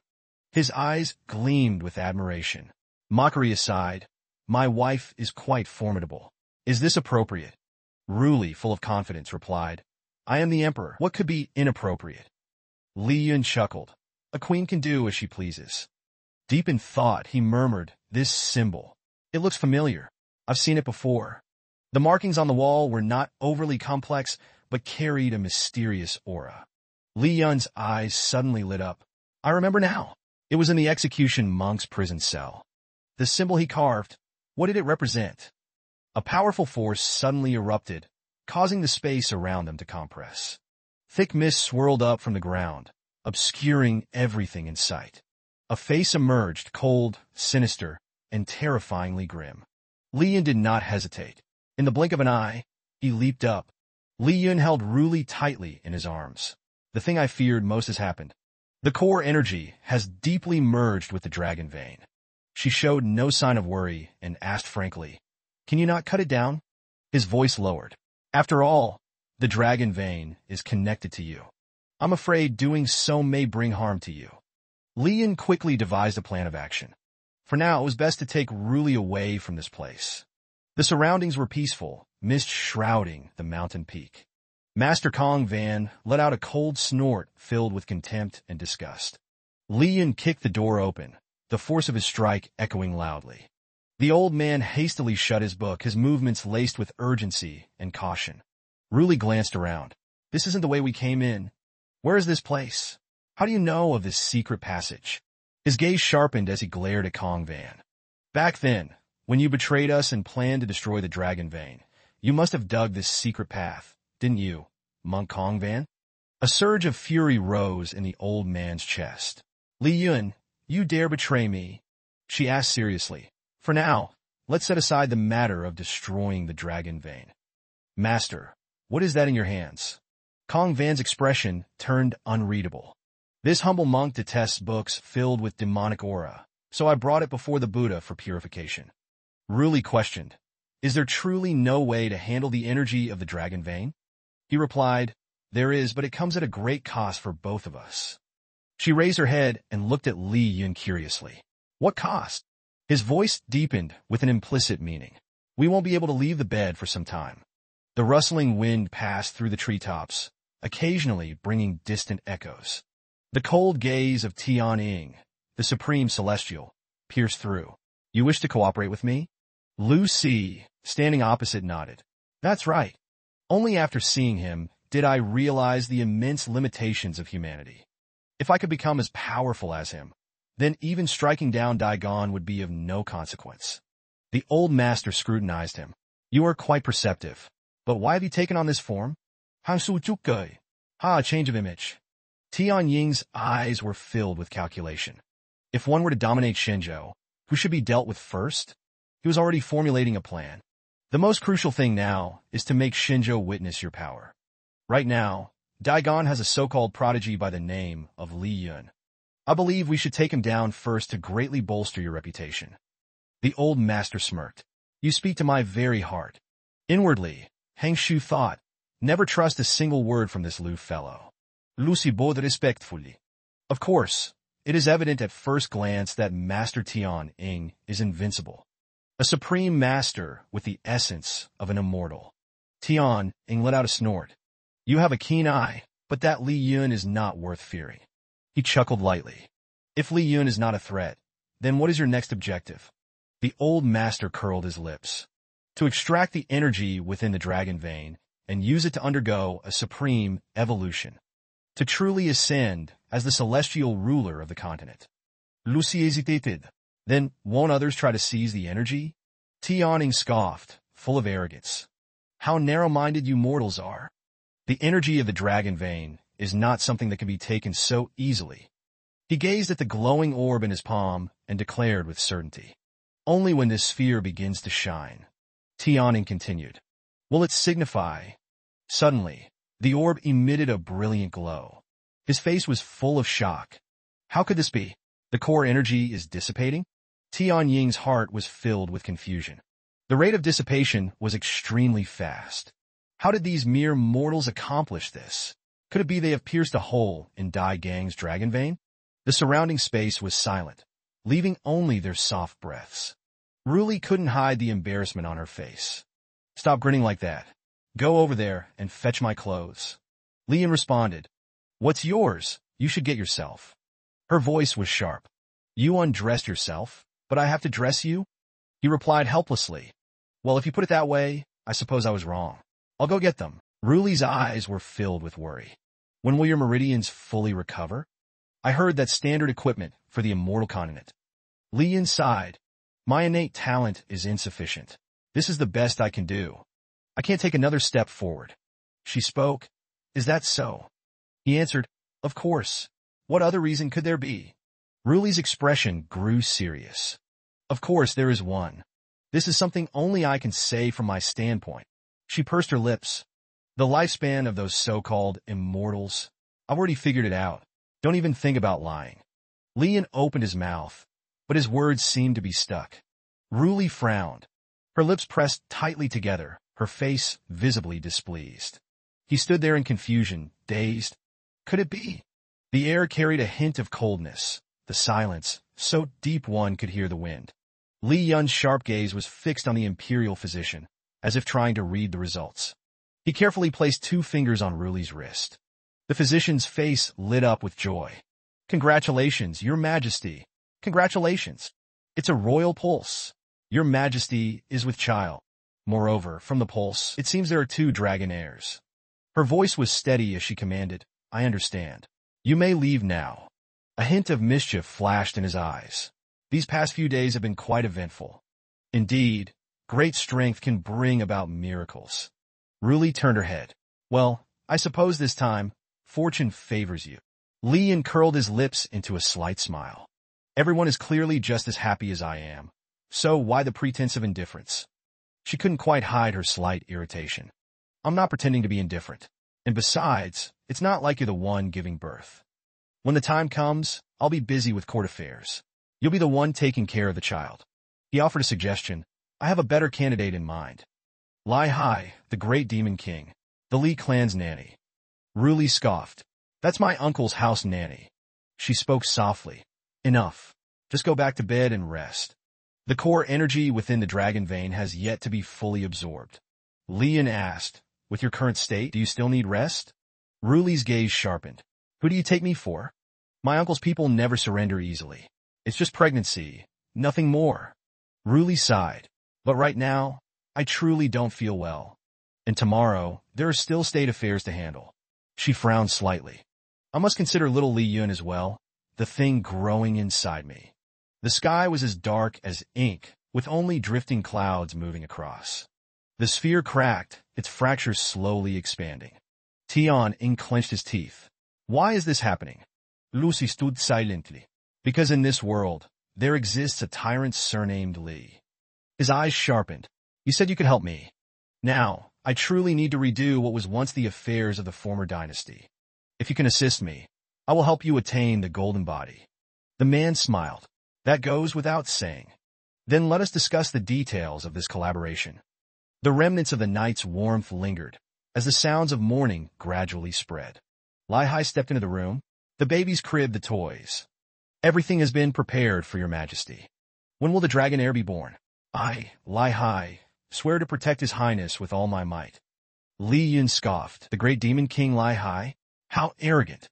His eyes gleamed with admiration. Mockery aside, "My wife is quite formidable. Is this appropriate?" Ruli, full of confidence, replied, "I am the emperor. What could be inappropriate?" Li Yun chuckled. "A queen can do as she pleases." Deep in thought, he murmured, "This symbol. It looks familiar. I've seen it before." The markings on the wall were not overly complex, but carried a mysterious aura. Li Yun's eyes suddenly lit up. "I remember now. It was in the execution monk's prison cell. The symbol he carved, what did it represent?" A powerful force suddenly erupted, causing the space around them to compress. Thick mist swirled up from the ground, obscuring everything in sight. A face emerged, cold, sinister, and terrifyingly grim. Li Yun did not hesitate. In the blink of an eye, he leaped up. Li Yun held Ruli tightly in his arms. "The thing I feared most has happened. The core energy has deeply merged with the dragon vein." She showed no sign of worry and asked frankly, "Can you not cut it down?" His voice lowered. "After all, the dragon vein is connected to you. I'm afraid doing so may bring harm to you." Li Yun quickly devised a plan of action. For now, it was best to take Ruli away from this place. The surroundings were peaceful, mist shrouding the mountain peak. Master Kong Van let out a cold snort filled with contempt and disgust. Li Yun kicked the door open, the force of his strike echoing loudly. The old man hastily shut his book, his movements laced with urgency and caution. Ruli glanced around. "This isn't the way we came in. Where is this place? How do you know of this secret passage?" His gaze sharpened as he glared at Kong Van. "Back then, when you betrayed us and planned to destroy the dragon vein, you must have dug this secret path, didn't you, Monk Kong Van?" A surge of fury rose in the old man's chest. "Li Yun, you dare betray me?" she asked seriously. "For now, let's set aside the matter of destroying the dragon vein. Master, what is that in your hands?" Kong Van's expression turned unreadable. "This humble monk detests books filled with demonic aura, so I brought it before the Buddha for purification." Ruli questioned, "Is there truly no way to handle the energy of the dragon vein?" He replied, "There is, but it comes at a great cost for both of us." She raised her head and looked at Li Yun curiously. "What cost?" His voice deepened with an implicit meaning. "We won't be able to leave the bed for some time." The rustling wind passed through the treetops, occasionally bringing distant echoes. The cold gaze of Tian Ying, the supreme celestial, pierced through. "You wish to cooperate with me?" Lu Si, standing opposite, nodded. "That's right. Only after seeing him did I realize the immense limitations of humanity. If I could become as powerful as him, then even striking down Daigon would be of no consequence." The old master scrutinized him. "You are quite perceptive. But why have you taken on this form?" "Hansu Chukgui." A change of image. Tian Ying's eyes were filled with calculation. If one were to dominate Shenzhou, who should be dealt with first? He was already formulating a plan. "The most crucial thing now is to make Shenzhou witness your power. Right now, Daigon has a so-called prodigy by the name of Li Yun. I believe we should take him down first to greatly bolster your reputation." The old master smirked. "You speak to my very heart." Inwardly, Hang Shu thought, "Never trust a single word from this Lu fellow." Lucy bowed respectfully. "Of course, it is evident at first glance that Master Tian Ying is invincible. A supreme master with the essence of an immortal. Tian Ing let out a snort. You have a keen eye, but that Li Yun is not worth fearing. He chuckled lightly. If Li Yun is not a threat, then what is your next objective? The old master curled his lips. To extract the energy within the dragon vein and use it to undergo a supreme evolution. To truly ascend as the celestial ruler of the continent. Lucy hesitated. Then won't others try to seize the energy? Tian Ing scoffed, full of arrogance. How narrow-minded you mortals are. The energy of the dragon vein is not something that can be taken so easily. He gazed at the glowing orb in his palm and declared with certainty. Only when this sphere begins to shine. Tian Ing continued. Will it signify? Suddenly, the orb emitted a brilliant glow. His face was full of shock. How could this be? The core energy is dissipating? Tian Ying's heart was filled with confusion. The rate of dissipation was extremely fast. How did these mere mortals accomplish this? Could it be they have pierced a hole in Dai Gang's dragon vein? The surrounding space was silent, leaving only their soft breaths. Ruli couldn't hide the embarrassment on her face. Stop grinning like that. Go over there and fetch my clothes. Lian responded. What's yours? You should get yourself. Her voice was sharp. You undressed yourself, but I have to dress you? He replied helplessly. Well, if you put it that way, I suppose I was wrong. I'll go get them. Ruli's eyes were filled with worry. When will your meridians fully recover? I heard that's standard equipment for the immortal continent. Lian sighed. My innate talent is insufficient. This is the best I can do. I can't take another step forward. She spoke. Is that so? He answered, Of course. What other reason could there be? Ruli's expression grew serious. Of course there is one. This is something only I can say from my standpoint. She pursed her lips. The lifespan of those so-called immortals. I've already figured it out. Don't even think about lying. Lian opened his mouth, but his words seemed to be stuck. Ruli frowned. Her lips pressed tightly together, her face visibly displeased. He stood there in confusion, dazed. Could it be? The air carried a hint of coldness. The silence, so deep one could hear the wind. Li Yun's sharp gaze was fixed on the imperial physician, as if trying to read the results. He carefully placed 2 fingers on Ruli's wrist. The physician's face lit up with joy. Congratulations, Your Majesty. Congratulations. It's a royal pulse. Your Majesty is with child. Moreover, from the pulse, it seems there are 2 dragon heirs. Her voice was steady as she commanded, I understand. You may leave now. A hint of mischief flashed in his eyes. These past few days have been quite eventful. Indeed, great strength can bring about miracles. Ruli turned her head. Well, I suppose this time, fortune favors you. Lian curled his lips into a slight smile. Everyone is clearly just as happy as I am. So why the pretense of indifference? She couldn't quite hide her slight irritation. I'm not pretending to be indifferent. And besides, it's not like you're the one giving birth. When the time comes, I'll be busy with court affairs. You'll be the one taking care of the child. He offered a suggestion. I have a better candidate in mind. Lai Hai, the great demon king, the Li clan's nanny. Ruli scoffed. That's my uncle's house nanny. She spoke softly. Enough. Just go back to bed and rest. The core energy within the dragon vein has yet to be fully absorbed. Lian asked, with your current state, do you still need rest? Ruli's gaze sharpened. Who do you take me for? My uncle's people never surrender easily. It's just pregnancy, nothing more. Ruli sighed. But right now, I truly don't feel well. And tomorrow, there are still state affairs to handle. She frowned slightly. I must consider little Li Yun as well, the thing growing inside me. The sky was as dark as ink, with only drifting clouds moving across. The sphere cracked, its fractures slowly expanding. Tian Ing clenched his teeth. Why is this happening? Lucy stood silently. Because in this world, there exists a tyrant surnamed Li. His eyes sharpened. You said you could help me. Now, I truly need to redo what was once the affairs of the former dynasty. If you can assist me, I will help you attain the golden body. The man smiled. That goes without saying. Then let us discuss the details of this collaboration. The remnants of the night's warmth lingered, as the sounds of morning gradually spread. Lai Hai stepped into the room. The baby's crib, the toys. Everything has been prepared for your majesty. When will the dragon heir be born? I, Lai Hai, swear to protect His Highness with all my might. Li Yun scoffed. The great demon king Lai Hai? How arrogant.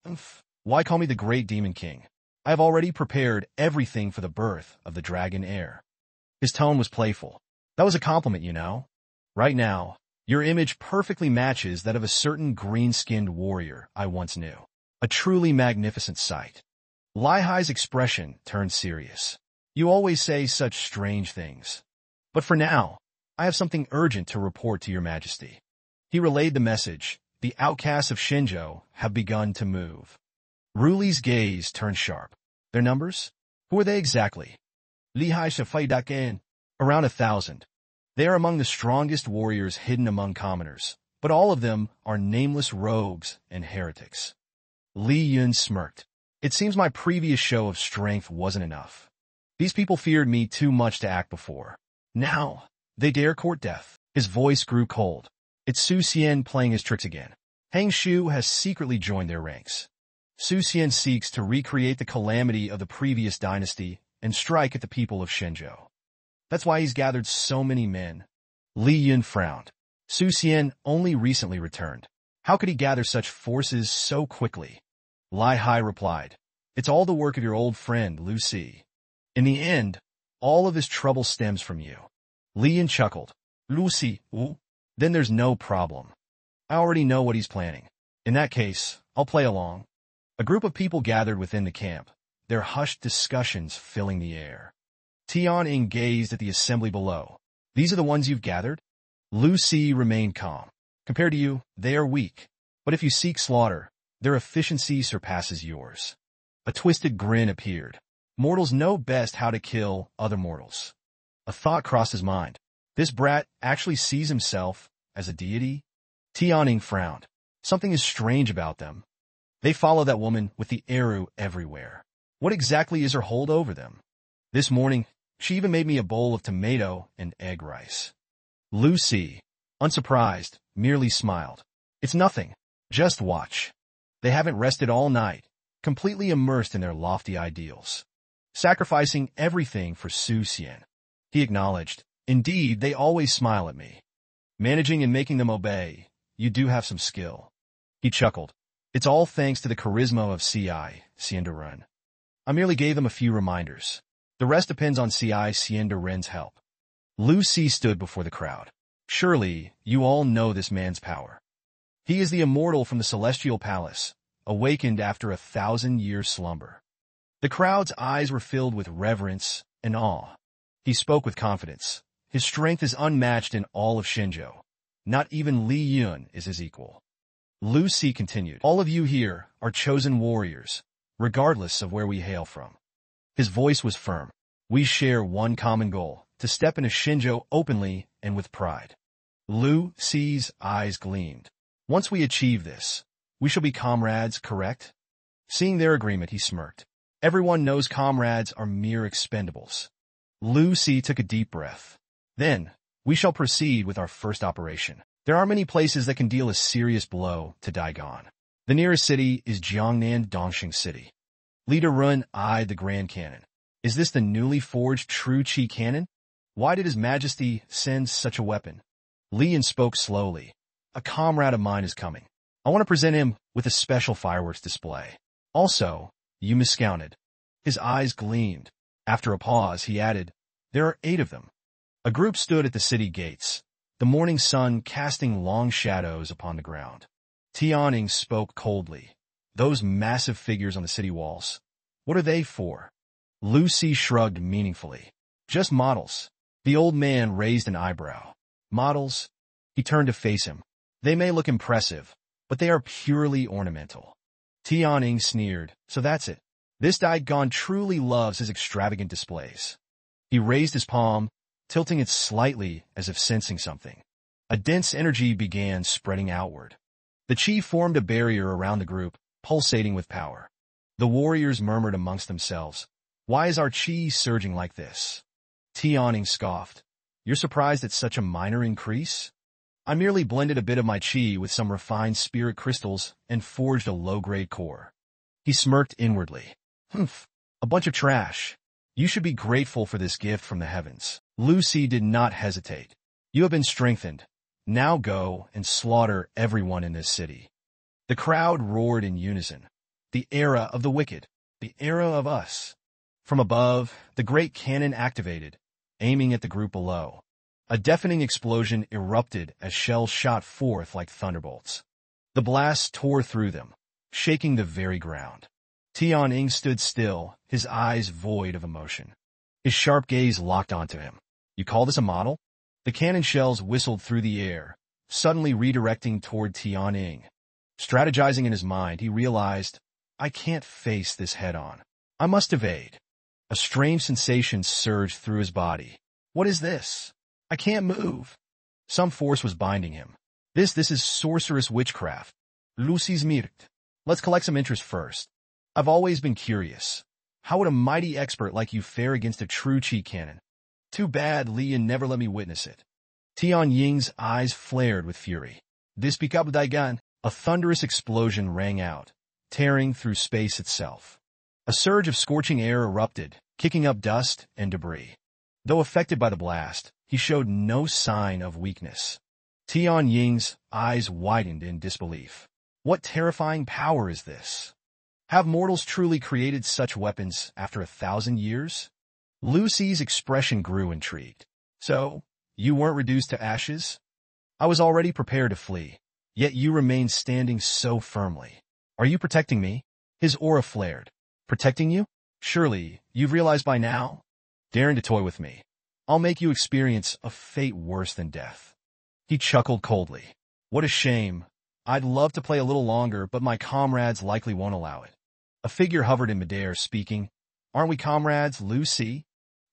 Umph. Why call me the great demon king? I have already prepared everything for the birth of the dragon heir. His tone was playful. That was a compliment, you know. Right now, your image perfectly matches that of a certain green-skinned warrior I once knew. A truly magnificent sight. Lai Hai's expression turned serious. You always say such strange things. But for now, I have something urgent to report to your majesty. He relayed the message. The outcasts of Shenzhou have begun to move. Ruli's gaze turned sharp. Their numbers? Who are they exactly? Li Hai Shafaidaken. Around 1,000. They are among the strongest warriors hidden among commoners, but all of them are nameless rogues and heretics. Li Yun smirked. It seems my previous show of strength wasn't enough. These people feared me too much to act before. Now, they dare court death. His voice grew cold. It's Su Xian playing his tricks again. Hang Shu has secretly joined their ranks. Su Xian seeks to recreate the calamity of the previous dynasty and strike at the people of Shenzhou. That's why he's gathered so many men. Li Yun frowned. Su Xian only recently returned. How could he gather such forces so quickly? Lai Hai replied, It's all the work of your old friend, Lu Si. In the end, all of his trouble stems from you. Li Yun chuckled. Lu Si, ooh. Then there's no problem. I already know what he's planning. In that case, I'll play along. A group of people gathered within the camp, their hushed discussions filling the air. Tian gazed at the assembly below. These are the ones you've gathered? Lu Si remained calm. Compared to you, they are weak. But if you seek slaughter, their efficiency surpasses yours. A twisted grin appeared. Mortals know best how to kill other mortals. A thought crossed his mind. This brat actually sees himself as a deity? Tian frowned. Something is strange about them. They follow that woman with the Eru everywhere. What exactly is her hold over them? This morning, she even made me a bowl of tomato and egg rice. Lu Si, unsurprised, merely smiled. It's nothing. Just watch. They haven't rested all night, completely immersed in their lofty ideals. Sacrificing everything for Su Xian. He acknowledged, Indeed, they always smile at me. Managing and making them obey, you do have some skill. He chuckled. It's all thanks to the charisma of C.I. Xiandaren. I merely gave them a few reminders. The rest depends on C.I. Xiandaren's help. Lu Si stood before the crowd. Surely, you all know this man's power. He is the immortal from the Celestial Palace, awakened after 1,000-year slumber. The crowd's eyes were filled with reverence and awe. He spoke with confidence. His strength is unmatched in all of Shenzhou. Not even Li Yun is his equal. Lu Si continued, All of you here are chosen warriors, regardless of where we hail from. His voice was firm. We share one common goal, to step into Shenzhou openly and with pride. Lu Si's eyes gleamed. Once we achieve this, we shall be comrades, correct? Seeing their agreement, he smirked. Everyone knows comrades are mere expendables. Lu Si took a deep breath. Then, we shall proceed with our first operation. There are many places that can deal a serious blow to Daigon. The nearest city is Jiangnan Dongxing City. Leader Run eyed the Grand Cannon. Is this the newly forged True Qi Cannon? Why did His Majesty send such a weapon? Li Yun spoke slowly. A comrade of mine is coming. I want to present him with a special fireworks display. Also, you miscounted. His eyes gleamed. After a pause, he added, There are 8 of them. A group stood at the city gates, the morning sun casting long shadows upon the ground. Tian spoke coldly. Those massive figures on the city walls, what are they for? Lu Si shrugged meaningfully. Just models. The old man raised an eyebrow. Models? He turned to face him. They may look impressive, but they are purely ornamental. Tian sneered. So that's it. This Daigon truly loves his extravagant displays. He raised his palm, tilting it slightly as if sensing something. A dense energy began spreading outward. The chi formed a barrier around the group, pulsating with power. The warriors murmured amongst themselves, Why is our chi surging like this? Tian scoffed. You're surprised at such a minor increase? I merely blended a bit of my chi with some refined spirit crystals and forged a low-grade core. He smirked inwardly. Humph, a bunch of trash. You should be grateful for this gift from the heavens. Lucy did not hesitate. You have been strengthened. Now go and slaughter everyone in this city. The crowd roared in unison. The era of the wicked. The era of us. From above, the great cannon activated, aiming at the group below. A deafening explosion erupted as shells shot forth like thunderbolts. The blast tore through them, shaking the very ground. Tian-Ing stood still, his eyes void of emotion. His sharp gaze locked onto him. You call this a model? The cannon shells whistled through the air, suddenly redirecting toward Tian-Ing. Strategizing in his mind, he realized, I can't face this head-on. I must evade. A strange sensation surged through his body. What is this? I can't move. Some force was binding him. This is sorcerous witchcraft. Lucy's mirkt. Let's collect some interest first. I've always been curious. How would a mighty expert like you fare against a true chi cannon? Too bad Li Yin never let me witness it. Tian-Ying's eyes flared with fury. This became Daigan. A thunderous explosion rang out, tearing through space itself. A surge of scorching air erupted, kicking up dust and debris. Though affected by the blast, he showed no sign of weakness. Tian-Ying's eyes widened in disbelief. What terrifying power is this? Have mortals truly created such weapons after 1,000 years? Lucy's expression grew intrigued. So, you weren't reduced to ashes? I was already prepared to flee, yet you remained standing so firmly. Are you protecting me? His aura flared. Protecting you? Surely, you've realized by now? Daring to toy with me. I'll make you experience a fate worse than death. He chuckled coldly. What a shame. I'd love to play a little longer, but my comrades likely won't allow it. A figure hovered in midair, speaking, Aren't we comrades, Lucy?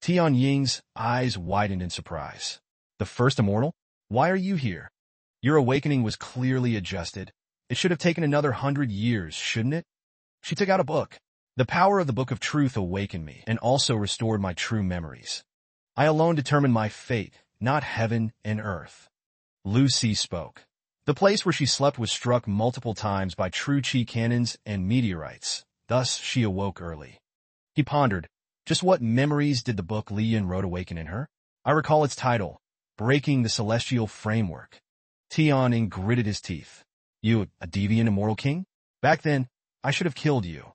Tian-Ying's eyes widened in surprise. The first immortal? Why are you here? Your awakening was clearly adjusted. It should have taken another 100 years, shouldn't it? She took out a book. The power of the Book of Truth awakened me and also restored my true memories. I alone determined my fate, not heaven and earth. Lucy spoke. The place where she slept was struck multiple times by true chi cannons and meteorites. Thus, she awoke early. He pondered, just what memories did the book Li Yin wrote awaken in her? I recall its title, Breaking the Celestial Framework. Tian-Ing gritted his teeth. You, a deviant immortal king? Back then, I should have killed you.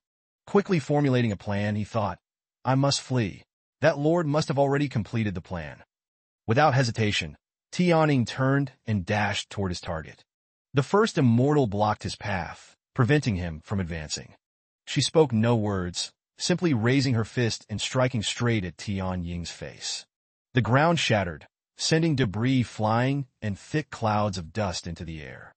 Quickly formulating a plan, he thought, I must flee. That lord must have already completed the plan. Without hesitation, Tian-Ing turned and dashed toward his target. The first immortal blocked his path, preventing him from advancing. She spoke no words, simply raising her fist and striking straight at Tian-Ying's face. The ground shattered, sending debris flying and thick clouds of dust into the air.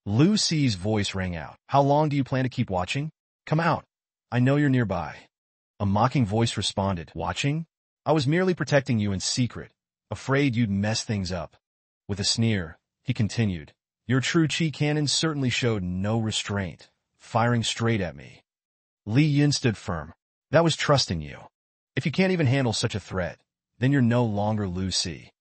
Lucy's voice rang out. How long do you plan to keep watching? Come out. I know you're nearby. A mocking voice responded. Watching? I was merely protecting you in secret, afraid you'd mess things up. With a sneer, he continued. Your true chi cannon certainly showed no restraint, firing straight at me. Li Yin stood firm. That was trusting you. If you can't even handle such a threat, then you're no longer Lucy.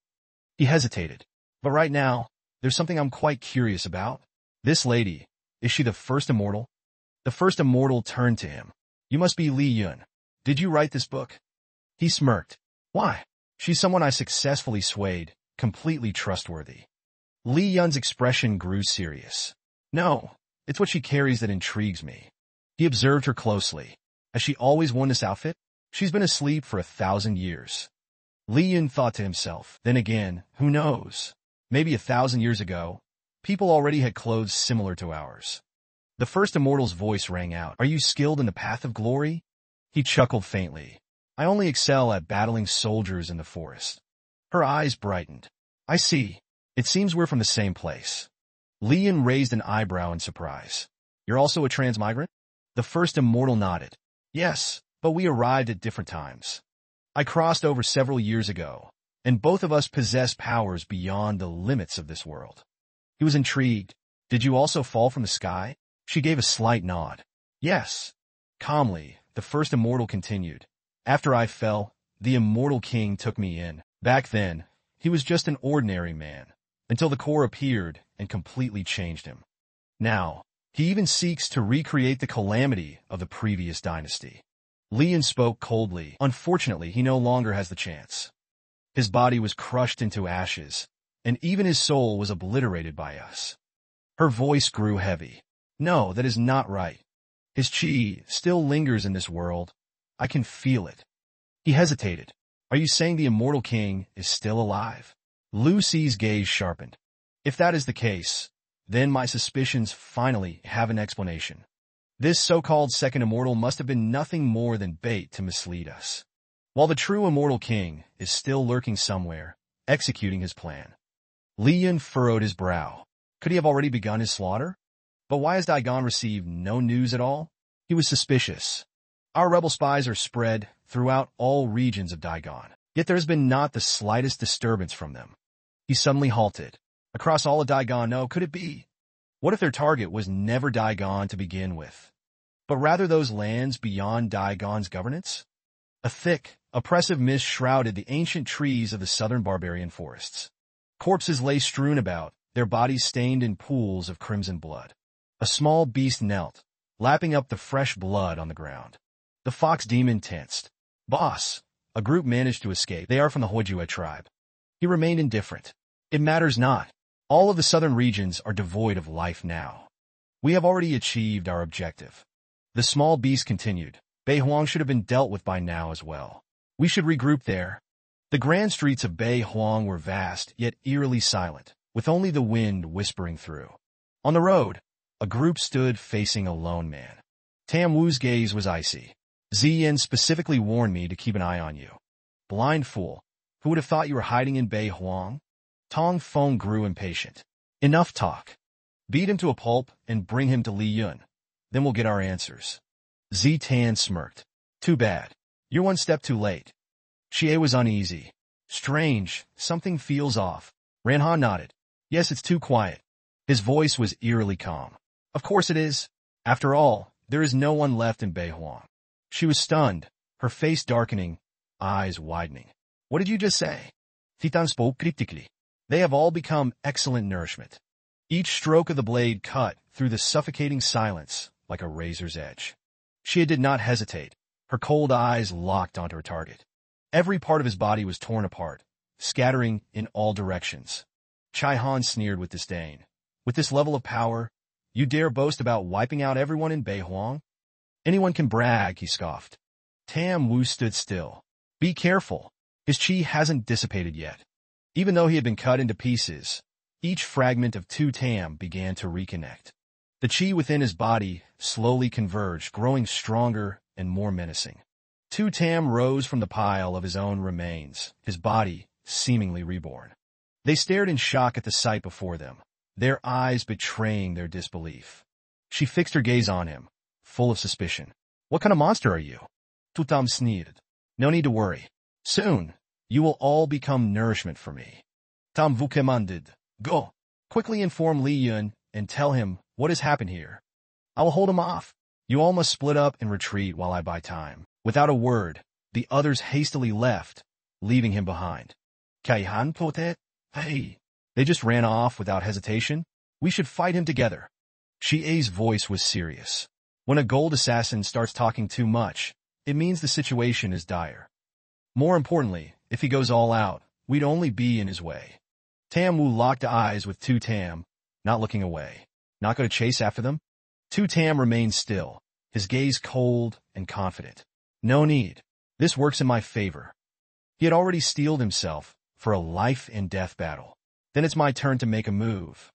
He hesitated. But right now, there's something I'm quite curious about. This lady, is she the first immortal? The first immortal turned to him. You must be Li Yun. Did you write this book? He smirked. Why? She's someone I successfully swayed, completely trustworthy. Li Yun's expression grew serious. No, it's what she carries that intrigues me. He observed her closely. Has she always worn this outfit? She's been asleep for 1,000 years. Li Yun thought to himself. Then again, who knows? Maybe 1,000 years ago, people already had clothes similar to ours. The first immortal's voice rang out. Are you skilled in the path of glory? He chuckled faintly. I only excel at battling soldiers in the forest. Her eyes brightened. I see. It seems we're from the same place. Li Yin raised an eyebrow in surprise. You're also a transmigrant? The first immortal nodded. Yes, but we arrived at different times. I crossed over several years ago, and both of us possess powers beyond the limits of this world. He was intrigued. Did you also fall from the sky? She gave a slight nod. Yes. Calmly, the first immortal continued. After I fell, the immortal king took me in. Back then, he was just an ordinary man, until the core appeared and completely changed him. Now, he even seeks to recreate the calamity of the previous dynasty. Li Yun spoke coldly. Unfortunately, he no longer has the chance. His body was crushed into ashes, and even his soul was obliterated by us. Her voice grew heavy. No, that is not right. His chi still lingers in this world. I can feel it. He hesitated. Are you saying the immortal king is still alive? Lu Ci's gaze sharpened. If that is the case, then my suspicions finally have an explanation. This so-called second immortal must have been nothing more than bait to mislead us. While the true immortal king is still lurking somewhere, executing his plan. Li Yun furrowed his brow. Could he have already begun his slaughter? But why has Daigon received no news at all? He was suspicious. Our rebel spies are spread throughout all regions of Daigon, yet there has been not the slightest disturbance from them. He suddenly halted. Across all of Daigon, no, could it be? What if their target was never Daigon to begin with, but rather those lands beyond Daigon's governance? A thick, oppressive mist shrouded the ancient trees of the southern barbarian forests. Corpses lay strewn about, their bodies stained in pools of crimson blood. A small beast knelt, lapping up the fresh blood on the ground. The fox demon tensed. Boss, a group managed to escape. They are from the Hojue tribe. He remained indifferent. It matters not. All of the southern regions are devoid of life now. We have already achieved our objective. The small beast continued. Bei Huang should have been dealt with by now as well. We should regroup there. The grand streets of Bei Huang were vast, yet eerily silent, with only the wind whispering through. On the road, a group stood facing a lone man. Tam Wu's gaze was icy. Ziyin specifically warned me to keep an eye on you. Blind fool. Who would have thought you were hiding in Bei Huang? Tong Feng grew impatient. Enough talk. Beat him to a pulp and bring him to Li Yun. Then we'll get our answers. Zi Tan smirked. Too bad. You're one step too late. Xie was uneasy. Strange. Something feels off. Ranhan nodded. Yes, it's too quiet. His voice was eerily calm. Of course it is. After all, there is no one left in Bei Huang. She was stunned, her face darkening, eyes widening. What did you just say? Titan spoke cryptically. They have all become excellent nourishment. Each stroke of the blade cut through the suffocating silence like a razor's edge. Xie did not hesitate. Her cold eyes locked onto her target. Every part of his body was torn apart, scattering in all directions. Chai Han sneered with disdain. With this level of power, you dare boast about wiping out everyone in Bei Huang? Anyone can brag, he scoffed. Tam Wu stood still. Be careful. His chi hasn't dissipated yet. Even though he had been cut into pieces, each fragment of Tu Tam began to reconnect. The chi within his body slowly converged, growing stronger and more menacing. Tu Tam rose from the pile of his own remains, his body seemingly reborn. They stared in shock at the sight before them, their eyes betraying their disbelief. She fixed her gaze on him, full of suspicion. What kind of monster are you? Tu Tam sneered. No need to worry. Soon, you will all become nourishment for me. Tam Vu commanded. Go. Quickly inform Li Yun and tell him what has happened here. I will hold him off. You all must split up and retreat while I buy time. Without a word, the others hastily left, leaving him behind. Kaihan Potet? Hey. They just ran off without hesitation. We should fight him together. Xie's voice was serious. When a gold assassin starts talking too much, it means the situation is dire. More importantly, if he goes all out, we'd only be in his way. Tam Wu locked eyes with Tu Tam, not looking away. Not going to chase after them? Tu Tam remained still, his gaze cold and confident. No need. This works in my favor. He had already steeled himself for a life-and-death battle. Then it's my turn to make a move.